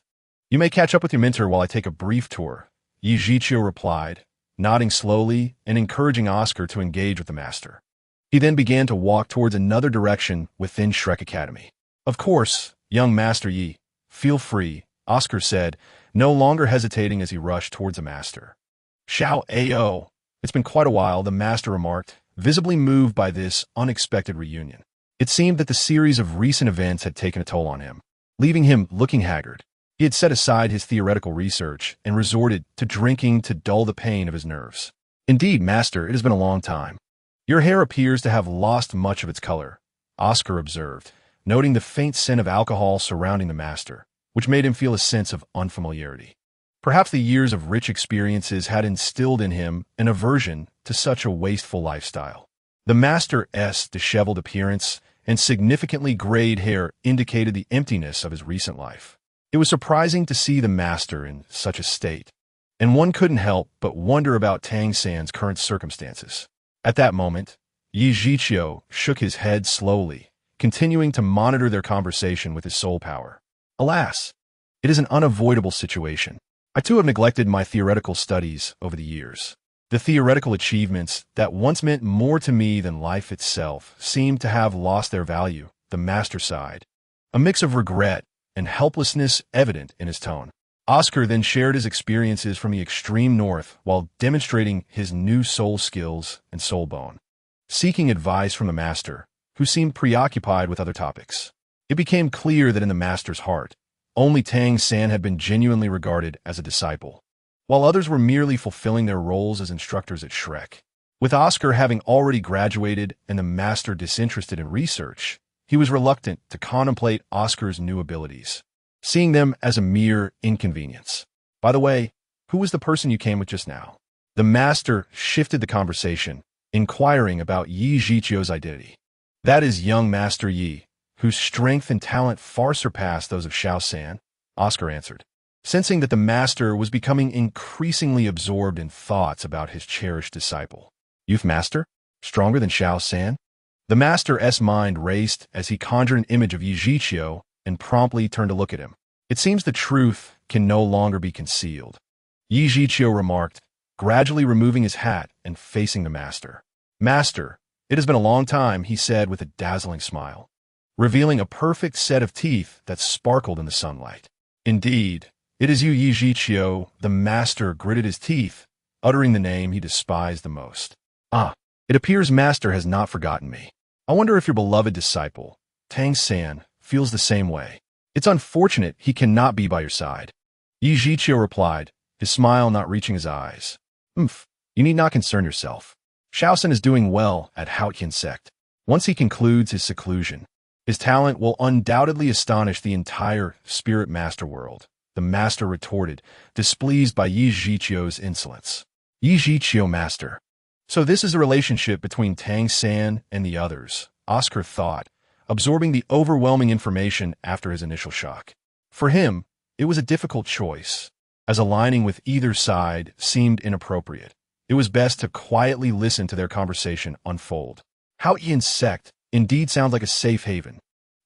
you may catch up with your mentor while I take a brief tour," Ye Zhiqiu replied, nodding slowly and encouraging Oscar to engage with the master. He then began to walk towards another direction within Shrek Academy. "Of course, young Master Yi, feel free," Oscar said, no longer hesitating as he rushed towards the master. "Xiao Ao, it's been quite a while," the master remarked, visibly moved by this unexpected reunion. It seemed that the series of recent events had taken a toll on him, leaving him looking haggard. He had set aside his theoretical research and resorted to drinking to dull the pain of his nerves. "Indeed, master, it has been a long time. Your hair appears to have lost much of its color," Oscar observed, noting the faint scent of alcohol surrounding the master, which made him feel a sense of unfamiliarity. Perhaps the years of rich experiences had instilled in him an aversion to such a wasteful lifestyle. The master's disheveled appearance and significantly grayed hair indicated the emptiness of his recent life. It was surprising to see the master in such a state, and one couldn't help but wonder about Tang San's current circumstances. At that moment, Ye Zhiqiu shook his head slowly, continuing to monitor their conversation with his soul power. "Alas, it is an unavoidable situation. I too have neglected my theoretical studies over the years. The theoretical achievements that once meant more to me than life itself seem to have lost their value," the master sighed, a mix of regret and helplessness evident in his tone. Oscar then shared his experiences from the extreme north while demonstrating his new soul skills and soul bone. Seeking advice from the master, who seemed preoccupied with other topics, it became clear that in the master's heart, only Tang San had been genuinely regarded as a disciple, while others were merely fulfilling their roles as instructors at Shrek. With Oscar having already graduated and the master disinterested in research, he was reluctant to contemplate Oscar's new abilities, seeing them as a mere inconvenience. "By the way, who was the person you came with just now?" The master shifted the conversation, inquiring about Ye Zhiqiu's identity. "That is young Master Yi, whose strength and talent far surpass those of Xiao San," Oscar answered, sensing that the master was becoming increasingly absorbed in thoughts about his cherished disciple. "Youth master? Stronger than Xiao San?" The master's mind raced as he conjured an image of Ye Zhiqiu and promptly turned to look at him. "It seems the truth can no longer be concealed," Ye Zhiqiu remarked, gradually removing his hat and facing the master. "Master, it has been a long time," he said with a dazzling smile, revealing a perfect set of teeth that sparkled in the sunlight. "Indeed, it is you, Ye Zhiqiu," the master gritted his teeth, uttering the name he despised the most. "Ah, it appears master has not forgotten me. I wonder if your beloved disciple, Tang San, feels the same way. It's unfortunate he cannot be by your side." Ye Zhiqiu replied, his smile not reaching his eyes. You need not concern yourself. Xiao San is doing well at Haotian sect. Once he concludes his seclusion, his talent will undoubtedly astonish the entire spirit master world," the master retorted, displeased by Ye Zhiqiu's insolence. "Ye Zhiqiu master. So this is the relationship between Tang San and the others," Oscar thought, absorbing the overwhelming information after his initial shock. For him, it was a difficult choice, as aligning with either side seemed inappropriate. it was best to quietly listen to their conversation unfold. Haotian's sect indeed sounds like a safe haven,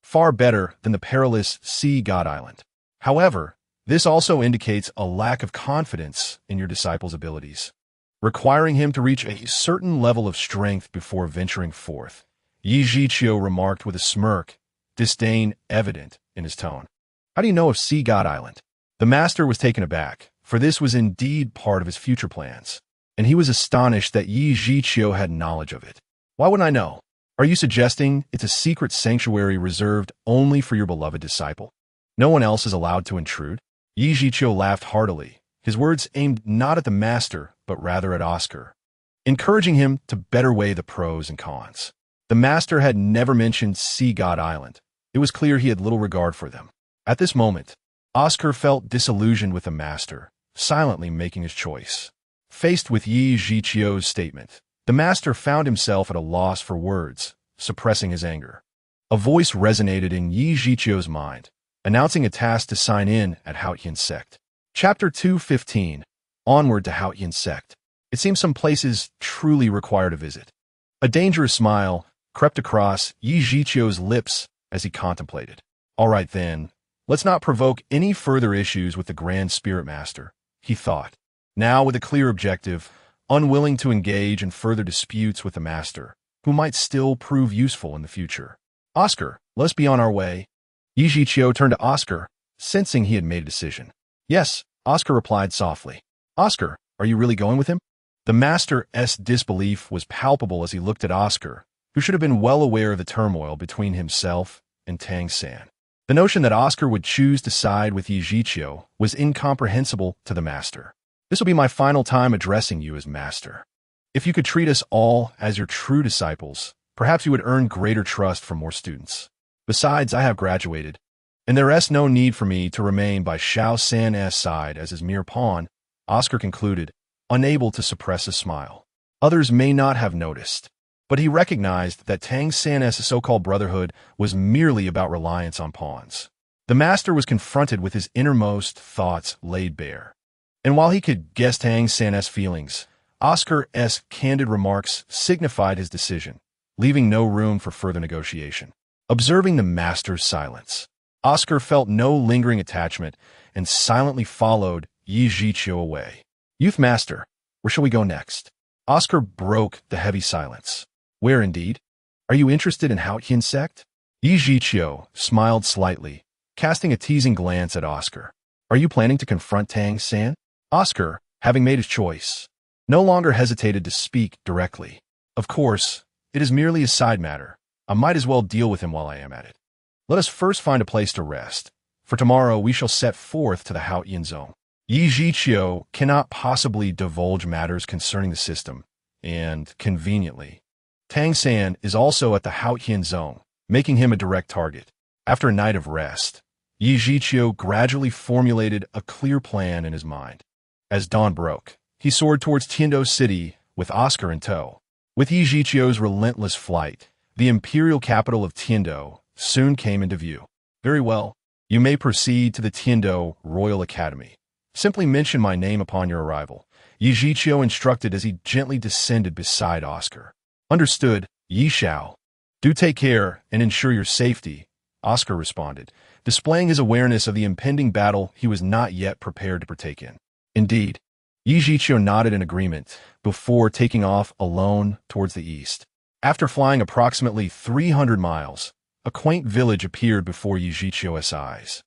far better than the perilous Sea God Island. However, this also indicates a lack of confidence in your disciple's abilities, requiring him to reach a certain level of strength before venturing forth. Yi Zhiqiu remarked with a smirk, disdain evident in his tone. How do you know of Sea God Island? The master was taken aback, for this was indeed part of his future plans, and he was astonished that Yi Zhiqiu had knowledge of it. Why wouldn't I know? Are you suggesting it's a secret sanctuary reserved only for your beloved disciple? No one else is allowed to intrude? Yi Zhiqiu laughed heartily, his words aimed not at the master, but rather at Oscar, encouraging him to better weigh the pros and cons. The master had never mentioned Sea God Island. It was clear he had little regard for them. At this moment, Oscar felt disillusioned with the master, silently making his choice. Faced with Yi Zhiqiu's statement, the master found himself at a loss for words, suppressing his anger. A voice resonated in Yi Zhiqiu's mind, announcing a task to sign in at Haotian sect. Chapter 2:15. Onward to Haotian sect. It seems some places truly required a visit. A dangerous smile crept across Yi Zhiqiu's lips as he contemplated. All right then, let's not provoke any further issues with the Grand Spirit Master, he thought. Now with a clear objective, unwilling to engage in further disputes with the master, who might still prove useful in the future. Oscar, let's be on our way. Yi Zhiqiu turned to Oscar, sensing he had made a decision. Yes, Oscar replied softly. Oscar, are you really going with him? The master's disbelief was palpable as he looked at Oscar, who should have been well aware of the turmoil between himself and Tang San. The notion that Oscar would choose to side with Yi Zhiqiu was incomprehensible to the master. This will be my final time addressing you as master. If you could treat us all as your true disciples, perhaps you would earn greater trust from more students. Besides, I have graduated, and there is no need for me to remain by Xiao San's side as his mere pawn, Oscar concluded, unable to suppress a smile. Others may not have noticed, but he recognized that Tang San's so-called brotherhood was merely about reliance on pawns. The master was confronted with his innermost thoughts laid bare. And while he could guess Tang San's feelings, Oscar's candid remarks signified his decision, leaving no room for further negotiation. Observing the master's silence, Oscar felt no lingering attachment and silently followed Yi Zhiqiu away. Youth master, where shall we go next? Oscar broke the heavy silence. Where indeed? Are you interested in Haotian sect? Yi Zhiqiu smiled slightly, casting a teasing glance at Oscar. Are you planning to confront Tang San? Oscar, having made his choice, no longer hesitated to speak directly. Of course, it is merely a side matter. I might as well deal with him while I am at it. Let us first find a place to rest, for tomorrow we shall set forth to the Haotian zone. Yi Zhiqiu cannot possibly divulge matters concerning the system, and, conveniently, Tang San is also at the Haotian zone, making him a direct target. After a night of rest, Yi Zhiqiu gradually formulated a clear plan in his mind. As dawn broke, he soared towards Tiando City with Oscar in tow. With Yi Zhiqiu's relentless flight, the imperial capital of Tiando soon came into view. Very well, you may proceed to the Tiando Royal Academy. Simply mention my name upon your arrival, Yi Zhiqiu instructed as he gently descended beside Oscar. Understood, Yi Xiao. Do take care and ensure your safety, Oscar responded, displaying his awareness of the impending battle he was not yet prepared to partake in. Indeed, Yi Zhiqiu nodded in agreement before taking off alone towards the east. After flying approximately 300 miles, a quaint village appeared before Yi Zhiqiu's eyes.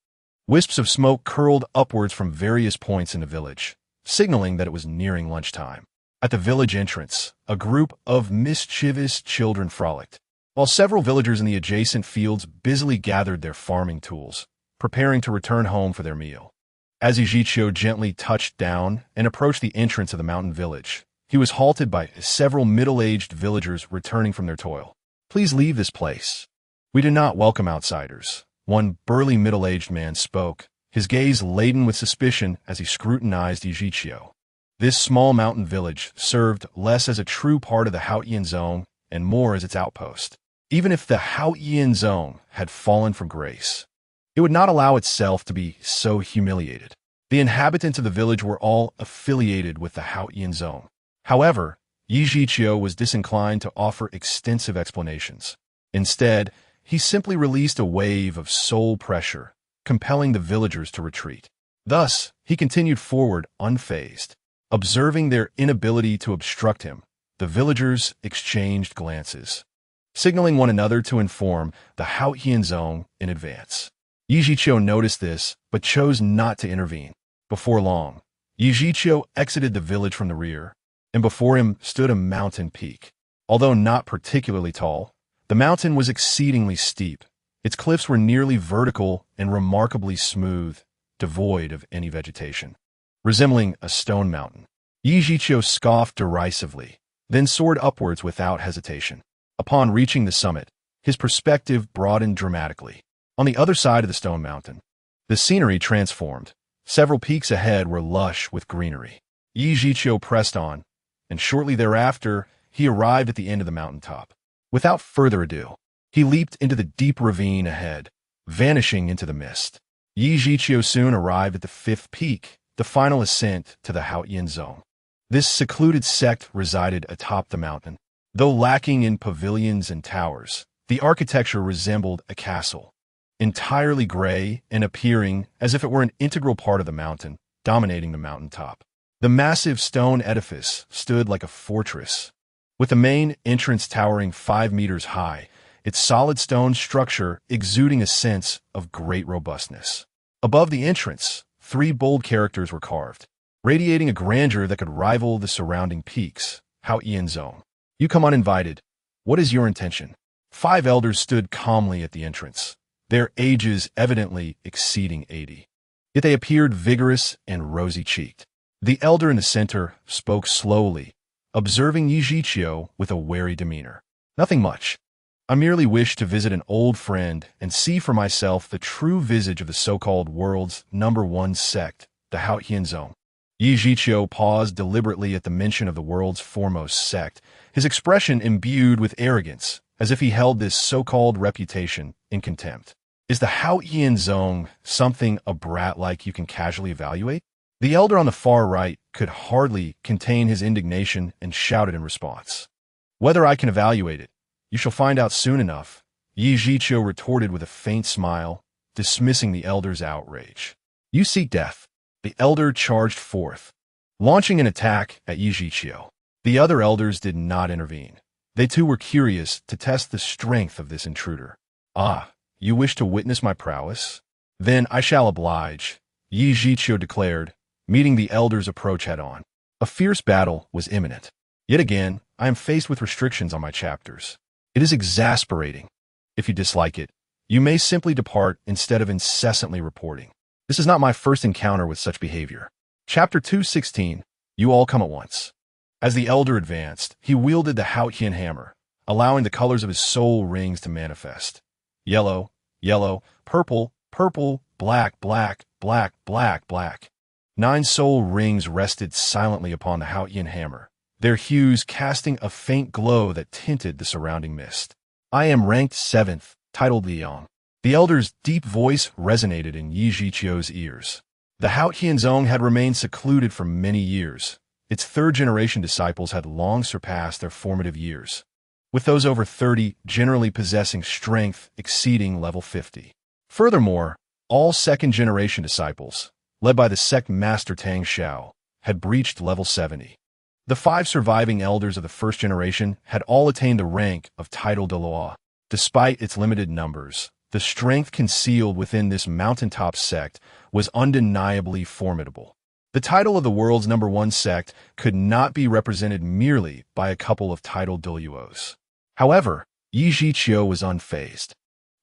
Wisps of smoke curled upwards from various points in the village, signaling that it was nearing lunchtime. At the village entrance, a group of mischievous children frolicked, while several villagers in the adjacent fields busily gathered their farming tools, preparing to return home for their meal. As Yi Zhiqiu gently touched down and approached the entrance of the mountain village, he was halted by several middle-aged villagers returning from their toil. Please leave this place. We do not welcome outsiders. One burly middle-aged man spoke, his gaze laden with suspicion as he scrutinized Yi Zhiqiu. This small mountain village served less as a true part of the Haotian zone and more as its outpost. Even if the Haotian zone had fallen from grace, it would not allow itself to be so humiliated. The inhabitants of the village were all affiliated with the Haotian zone, However, Yi Zhiqiu was disinclined to offer extensive explanations. Instead, he simply released a wave of soul pressure, compelling the villagers to retreat. Thus, he continued forward unfazed. Observing their inability to obstruct him, the villagers exchanged glances, signaling one another to inform the Haotian zone in advance. Yi Zhiqiu noticed this, but chose not to intervene. Before long, Yi Zhiqiu exited the village from the rear, and before him stood a mountain peak. Although not particularly tall, the mountain was exceedingly steep. Its cliffs were nearly vertical and remarkably smooth, devoid of any vegetation. Resembling a stone mountain, Yi Zhiqiu scoffed derisively, then soared upwards without hesitation. Upon reaching the summit, his perspective broadened dramatically. On the other side of the stone mountain, the scenery transformed. Several peaks ahead were lush with greenery. Yi Zhiqiu pressed on, and shortly thereafter, he arrived at the end of the mountaintop. Without further ado, he leaped into the deep ravine ahead, vanishing into the mist. Yi Zhiqiu soon arrived at the fifth peak, the final ascent to the Haotian zone. This secluded sect resided atop the mountain. Though lacking in pavilions and towers, the architecture resembled a castle, entirely gray and appearing as if it were an integral part of the mountain, dominating the mountaintop. The massive stone edifice stood like a fortress, with the main entrance towering 5 meters high, its solid stone structure exuding a sense of great robustness. Above the entrance, 3 bold characters were carved, radiating a grandeur that could rival the surrounding peaks. Haotian zone. You come uninvited. What is your intention? 5 elders stood calmly at the entrance, their ages evidently exceeding 80. Yet they appeared vigorous and rosy-cheeked. The elder in the center spoke slowly, observing Yi Zhiqiu with a wary demeanor. Nothing much. I merely wish to visit an old friend and see for myself the true visage of the so-called world's #1 sect, the Haotian zone. Yi Zhiqiu paused deliberately at the mention of the world's foremost sect, his expression imbued with arrogance, as if he held this so-called reputation in contempt. Is the Haotian zone something a brat like you can casually evaluate? The elder on the far right could hardly contain his indignation and shouted in response. Whether I can evaluate it, you shall find out soon enough, Yi Zhiqiu retorted with a faint smile, dismissing the elder's outrage. You seek death. The elder charged forth, launching an attack at Yi Zhiqiu. The other elders did not intervene. They too were curious to test the strength of this intruder. Ah, you wish to witness my prowess? Then I shall oblige, Yi Zhiqiu declared, meeting the elder's approach head-on. A fierce battle was imminent. Yet again, I am faced with restrictions on my chapters. It is exasperating. If you dislike it, you may simply depart instead of incessantly reporting. This is not my first encounter with such behavior. Chapter 216, You All Come at Once. As the elder advanced, he wielded the Haotian hammer, allowing the colors of his soul rings to manifest. Yellow, yellow, purple, purple, black, black, black, black, black. 9 soul rings rested silently upon the Haotian hammer, their hues casting a faint glow that tinted the surrounding mist. I am ranked 7th, titled Liang. The elder's deep voice resonated in Yi Zhiqiu's ears. The Haotian zone had remained secluded for many years. Its third-generation disciples had long surpassed their formative years, with those over 30 generally possessing strength exceeding level 50. Furthermore, all second-generation disciples, led by the sect master Tang Xiao, had breached level 70. The 5 surviving elders of the first generation had all attained the rank of title Douluo. Despite its limited numbers, the strength concealed within this mountaintop sect was undeniably formidable. The title of the world's #1 sect could not be represented merely by a couple of titled Douluos. However, Yi Zhiqiu was unfazed.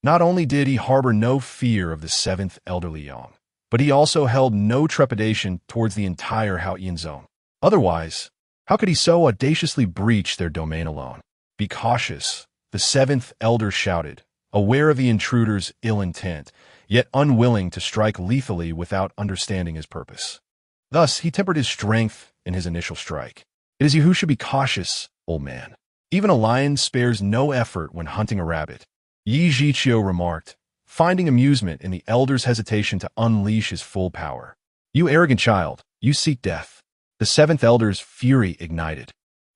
Not only did he harbor no fear of the 7th elder Liang, but he also held no trepidation towards the entire Haotian zone. Otherwise, how could he so audaciously breach their domain alone? Be cautious, the 7th elder shouted, aware of the intruder's ill intent, yet unwilling to strike lethally without understanding his purpose. Thus, he tempered his strength in his initial strike. It is you who should be cautious, old man. Even a lion spares no effort when hunting a rabbit, Yi Zhiqiu remarked, finding amusement in the elder's hesitation to unleash his full power. You arrogant child, you seek death. The seventh elder's fury ignited,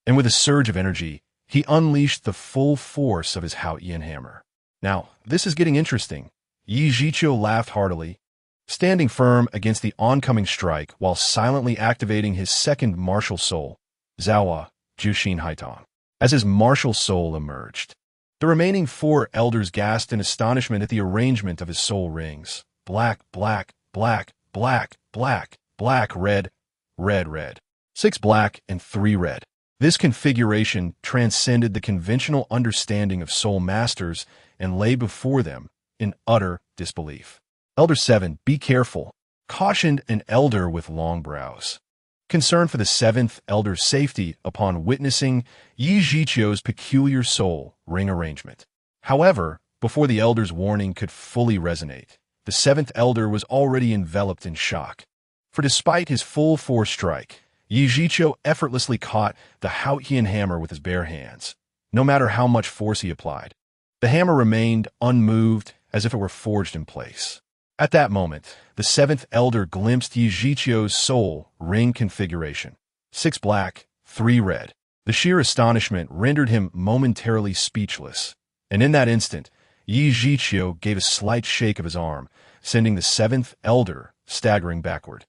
and with a surge of energy, he unleashed the full force of his Haotian hammer. Now, this is getting interesting. Yi Zhiqiu laughed heartily, standing firm against the oncoming strike while silently activating his second martial soul, Zaohua Jushin Haitong. As his martial soul emerged, the remaining four elders gasped in astonishment at the arrangement of his soul rings. Black, black, black, black, black, black, red, red, red. 6 black and 3 red. This configuration transcended the conventional understanding of soul masters and lay before them in utter disbelief. Elder 7, be careful, cautioned an elder with long brows. Concerned for the seventh elder's safety upon witnessing Yi Zhiqiu's peculiar soul ring arrangement. However, before the elder's warning could fully resonate, the seventh elder was already enveloped in shock. For despite his full force strike, Yi Zhiqiu effortlessly caught the Haotian hammer with his bare hands, no matter how much force he applied. The hammer remained unmoved as if it were forged in place. At that moment, the seventh elder glimpsed Yi Zhiqiu's soul ring configuration. 6 black, 3 red. The sheer astonishment rendered him momentarily speechless, and in that instant, Yi Zhiqiu gave a slight shake of his arm, sending the seventh elder staggering backward.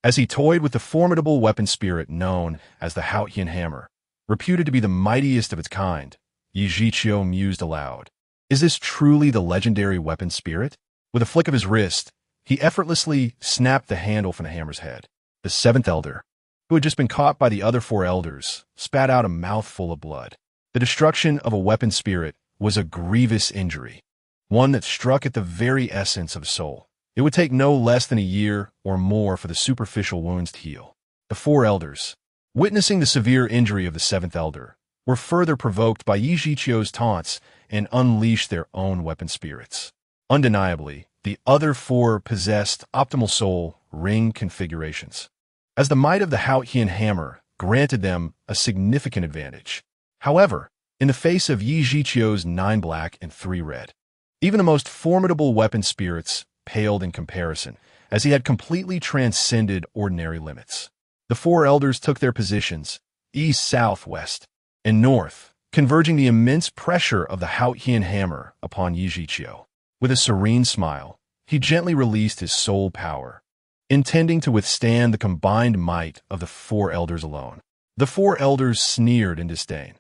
As he toyed with the formidable weapon spirit known as the Haotian hammer, reputed to be the mightiest of its kind, Yi Zhiqiu mused aloud. Is this truly the legendary weapon spirit? With a flick of his wrist, he effortlessly snapped the handle from the hammer's head. The seventh elder, who had just been caught by the other 4 elders, spat out a mouthful of blood. The destruction of a weapon spirit was a grievous injury, one that struck at the very essence of soul. It would take no less than a year or more for the superficial wounds to heal. The 4 elders, witnessing the severe injury of the seventh elder, were further provoked by Yi Zhiqiu's taunts and unleashed their own weapon spirits. Undeniably, the other 4 possessed optimal soul ring configurations, as the might of the Haotian hammer granted them a significant advantage. However, in the face of Yi Zhiqiu's 9 black and 3 red, even the most formidable weapon spirits paled in comparison, as he had completely transcended ordinary limits. The 4 elders took their positions, east, south, west, and north, converging the immense pressure of the Haotian hammer upon Yi Zhiqiu. With a serene smile, he gently released his soul power, intending to withstand the combined might of the 4 elders alone. The 4 elders sneered in disdain,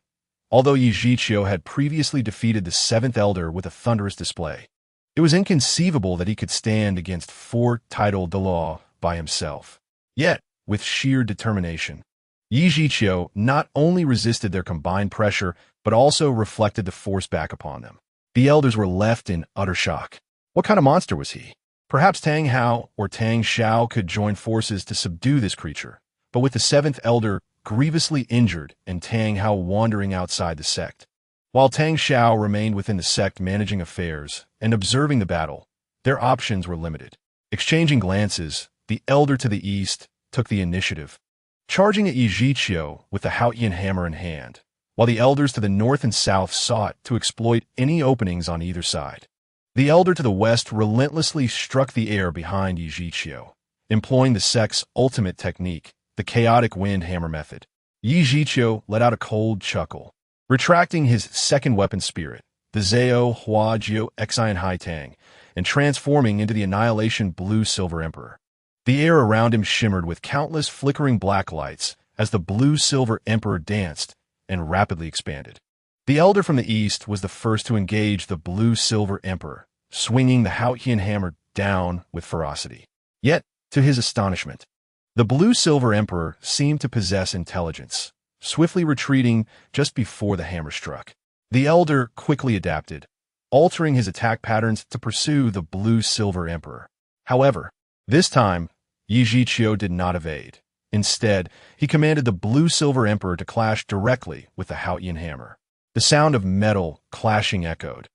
although Yi Zhiqiu had previously defeated the 7th elder with a thunderous display. It was inconceivable that he could stand against 4 titled Douluo by himself. Yet, with sheer determination, Yi Zhiqiu not only resisted their combined pressure, but also reflected the force back upon them. The elders were left in utter shock. What kind of monster was he? Perhaps Tang Hao or Tang Xiao could join forces to subdue this creature, but with the 7th elder grievously injured and Tang Hao wandering outside the sect, while Tang Xiao remained within the sect managing affairs and observing the battle, their options were limited. Exchanging glances, the elder to the east took the initiative, charging at Yi Zhiqiu with the Haotian hammer in hand, while the elders to the north and south sought to exploit any openings on either side. The elder to the west relentlessly struck the air behind Yi Zhiqiu, employing the sect's ultimate technique, the chaotic wind hammer method. Yi Zhiqiu let out a cold chuckle, retracting his second weapon spirit, the Zhao Hua Jiu Xian Hai Tang, and transforming into the Annihilation Blue Silver Emperor. The air around him shimmered with countless flickering black lights as the Blue Silver Emperor danced and rapidly expanded. The elder from the east was the first to engage the Blue Silver Emperor, swinging the Haotian hammer down with ferocity. Yet, to his astonishment, the Blue Silver Emperor seemed to possess intelligence, swiftly retreating just before the hammer struck. The elder quickly adapted, altering his attack patterns to pursue the Blue Silver Emperor. However, this time, Yi Zhiqiu did not evade. Instead, he commanded the Blue Silver Emperor to clash directly with the Haotian hammer. The sound of metal clashing echoed,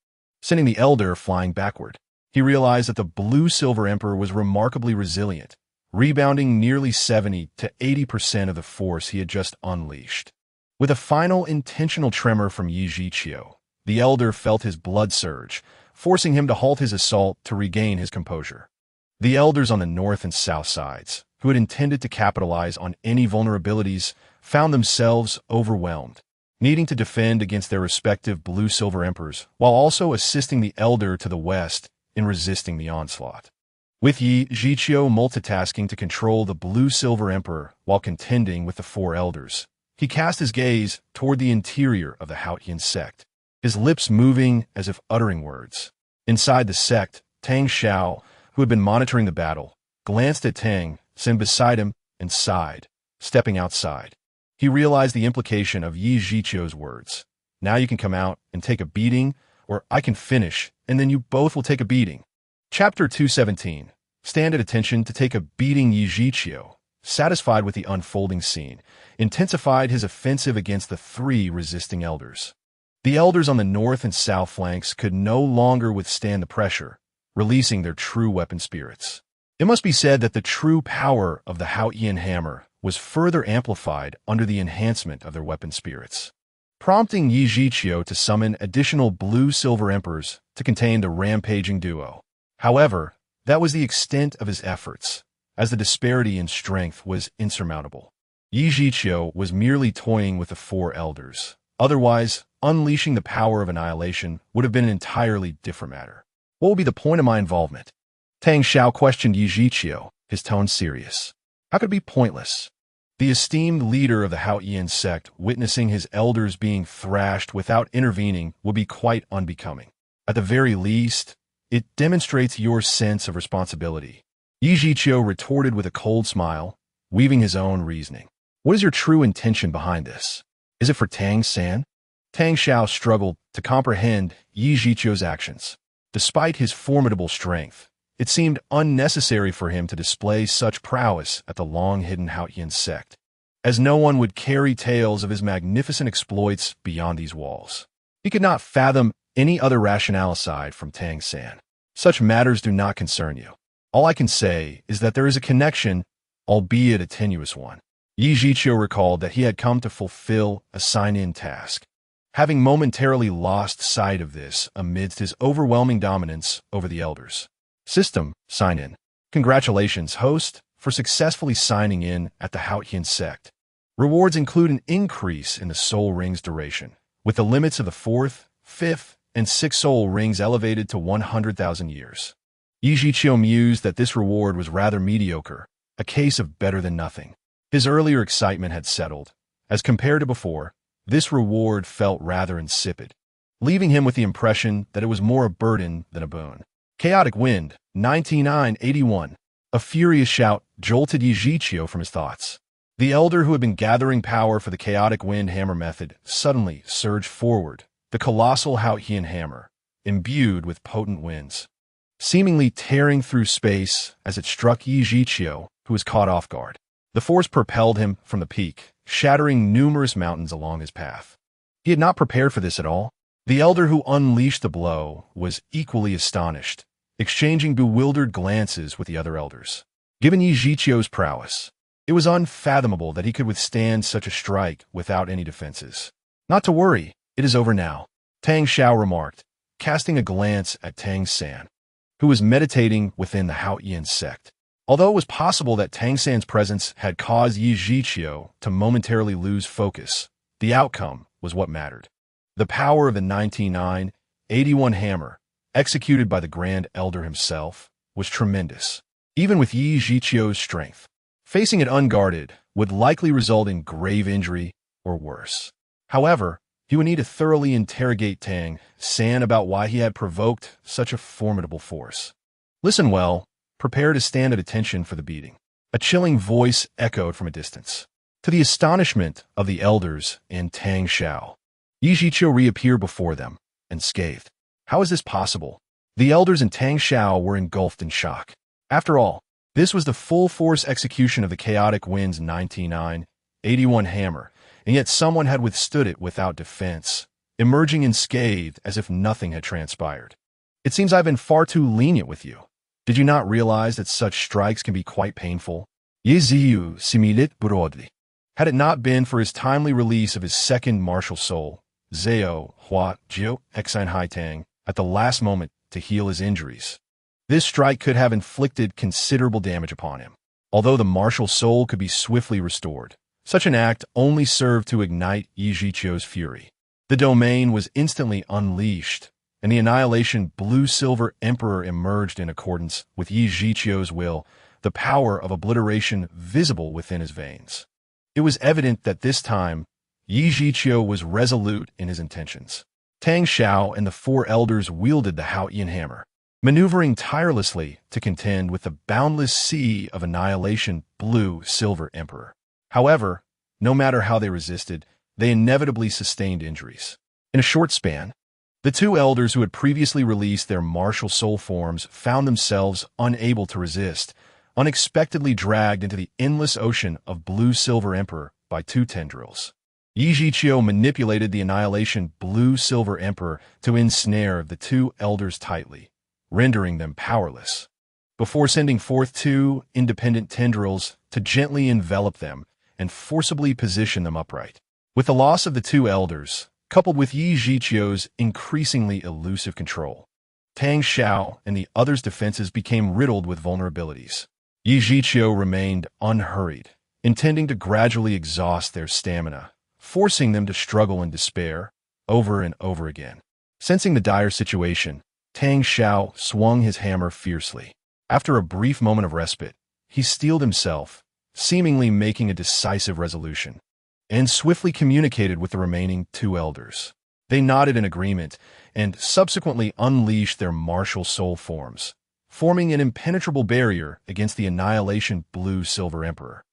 sending the elder flying backward. He realized that the Blue Silver Emperor was remarkably resilient, rebounding nearly 70 to 80% of the force he had just unleashed. With a final intentional tremor from Yi Zhiqiu, the elder felt his blood surge, forcing him to halt his assault to regain his composure. The elders on the north and south sides, who had intended to capitalize on any vulnerabilities, found themselves overwhelmed, needing to defend against their respective blue-silver emperors, while also assisting the elder to the west in resisting the onslaught. With Yi Zhiqiu multitasking to control the blue-silver emperor while contending with the four elders, he cast his gaze toward the interior of the Haotian sect, his lips moving as if uttering words. Inside the sect, Tang Xiao, who had been monitoring the battle, glanced at Tang, Sin beside him, and sighed, stepping outside. He realized the implication of Yi Zhiqiu's words. Now you can come out and take a beating, or I can finish, and then you both will take a beating. Chapter 217. Stand at attention to take a beating. Yi Zhiqiu, satisfied with the unfolding scene, intensified his offensive against the three resisting elders. The elders on the north and south flanks could no longer withstand the pressure, releasing their true weapon spirits. It must be said that the true power of the Haotian hammer was further amplified under the enhancement of their weapon spirits, prompting Yi Zhiqiu to summon additional blue-silver emperors to contain the rampaging duo. However, that was the extent of his efforts, as the disparity in strength was insurmountable. Yi Zhiqiu was merely toying with the four elders. Otherwise, unleashing the power of annihilation would have been an entirely different matter. What will be the point of my involvement? Tang Xiao questioned Yi Zhiqiu, his tone serious. How could it be pointless? The esteemed leader of the Haotian sect witnessing his elders being thrashed without intervening would be quite unbecoming. At the very least, it demonstrates your sense of responsibility. Yi Zhiqiu retorted with a cold smile, weaving his own reasoning. What is your true intention behind this? Is it for Tang San? Tang Xiao struggled to comprehend Yi Zhiqiu's actions. Despite his formidable strength, it seemed unnecessary for him to display such prowess at the long-hidden Haotian sect, as no one would carry tales of his magnificent exploits beyond these walls. He could not fathom any other rationale aside from Tang San. Such matters do not concern you. All I can say is that there is a connection, albeit a tenuous one. Yi Zhiqiu recalled that he had come to fulfill a sign-in task, having momentarily lost sight of this amidst his overwhelming dominance over the elders. System, sign in. Congratulations, host, for successfully signing in at the Haotian sect. Rewards include an increase in the soul ring's duration, with the limits of the 4th, 5th, and 6th soul rings elevated to 100,000 years. Yi Zhiqiu mused that this reward was rather mediocre, a case of better than nothing. His earlier excitement had settled. As compared to before, this reward felt rather insipid, leaving him with the impression that it was more a burden than a boon. Chaotic Wind, 9981. A furious shout jolted Yi Zhiqiu from his thoughts. The elder who had been gathering power for the Chaotic Wind hammer method suddenly surged forward, the colossal Haotian hammer, imbued with potent winds, seemingly tearing through space as it struck Yi Zhiqiu, who was caught off guard. The force propelled him from the peak, shattering numerous mountains along his path. He had not prepared for this at all. The elder who unleashed the blow was equally astonished, exchanging bewildered glances with the other elders. Given Yi Zhiqiu's prowess, it was unfathomable that he could withstand such a strike without any defenses. Not to worry, it is over now, Tang Xiao remarked, casting a glance at Tang San, who was meditating within the Haotian sect. Although it was possible that Tang San's presence had caused Yi Zhiqiu to momentarily lose focus, the outcome was what mattered. The power of the 9981 hammer, executed by the Grand Elder himself, was tremendous. Even with Yi Zhiqiu's strength, facing it unguarded would likely result in grave injury or worse. However, he would need to thoroughly interrogate Tang San about why he had provoked such a formidable force. Listen well, prepare to stand at attention for the beating. A chilling voice echoed from a distance. To the astonishment of the elders and Tang Xiao, Yi Zhiqiu reappeared before them and scathed. How is this possible? The elders and Tang Xiao were engulfed in shock. After all, this was the full-force execution of the Chaotic Wind's 9981 hammer, and yet someone had withstood it without defense, emerging unscathed as if nothing had transpired. It seems I've been far too lenient with you. Did you not realize that such strikes can be quite painful? Ye Ziyu similit broadly. Had it not been for his timely release of his second martial soul, Zhao Hua Jiu Exine Hai Tang, at the last moment to heal his injuries, this strike could have inflicted considerable damage upon him. Although the martial soul could be swiftly restored, such an act only served to ignite Yi Zhiqiu's fury. The domain was instantly unleashed, and the Annihilation Blue-Silver Emperor emerged in accordance with Yi Zhiqiu's will, the power of obliteration visible within his veins. It was evident that this time, Yi Zhiqiu was resolute in his intentions. Tang Xiao and the four elders wielded the Haotian hammer, maneuvering tirelessly to contend with the boundless sea of Annihilation Blue-Silver Emperor. However, no matter how they resisted, they inevitably sustained injuries. In a short span, the two elders who had previously released their martial soul forms found themselves unable to resist, unexpectedly dragged into the endless ocean of Blue-Silver Emperor by two tendrils. Yi Zhiqiu manipulated the Annihilation Blue-Silver Emperor to ensnare the two elders tightly, rendering them powerless, before sending forth two independent tendrils to gently envelop them and forcibly position them upright. With the loss of the two elders, coupled with Yi Zhiqiu's increasingly elusive control, Tang Xiao and the others' defenses became riddled with vulnerabilities. Yi Zhiqiu remained unhurried, intending to gradually exhaust their stamina, forcing them to struggle in despair over and over again. Sensing the dire situation, Tang Xiao swung his hammer fiercely. After a brief moment of respite, he steeled himself, seemingly making a decisive resolution, and swiftly communicated with the remaining two elders. They nodded in agreement and subsequently unleashed their martial soul forms, forming an impenetrable barrier against the Annihilation Blue-Silver Emperor.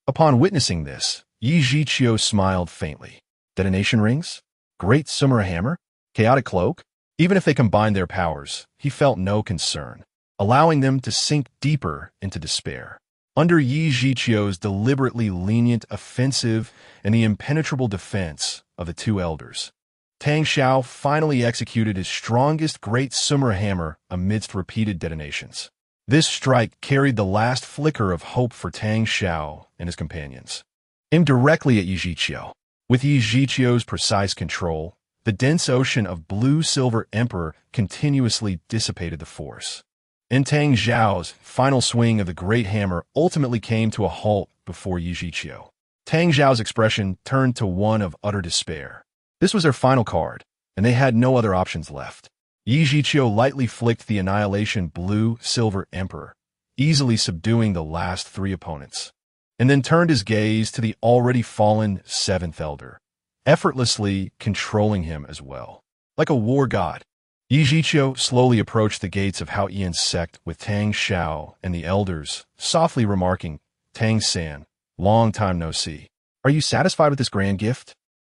Upon witnessing this, Yi Zhiqiu smiled faintly. Detonation rings? Great Sumera hammer? Chaotic cloak? Even if they combined their powers, he felt no concern, allowing them to sink deeper into despair. Under Yi Zhiqiu's deliberately lenient offensive and the impenetrable defense of the two elders, Tang Xiao finally executed his strongest Great Sumera hammer amidst repeated detonations. This strike carried the last flicker of hope for Tang Xiao and his companions. Aimed directly at Yi Zhiqiu. With Yi Zhiqiu's precise control, the dense ocean of Blue-Silver Emperor continuously dissipated the force. And Tang Xiao's final swing of the great hammer ultimately came to a halt before Yi Zhiqiu. Tang Xiao's expression turned to one of utter despair. This was their final card, and they had no other options left. Yi Zhiqiu lightly flicked the Annihilation Blue-Silver Emperor, easily subduing the last three opponents, and then turned his gaze to the already fallen seventh elder, effortlessly controlling him as well. Like a war god, Yi Zhiqiu slowly approached the gates of Haotian's sect with Tang Xiao and the elders, softly remarking, "Tang San, long time no see. Are you satisfied with this grand gift?"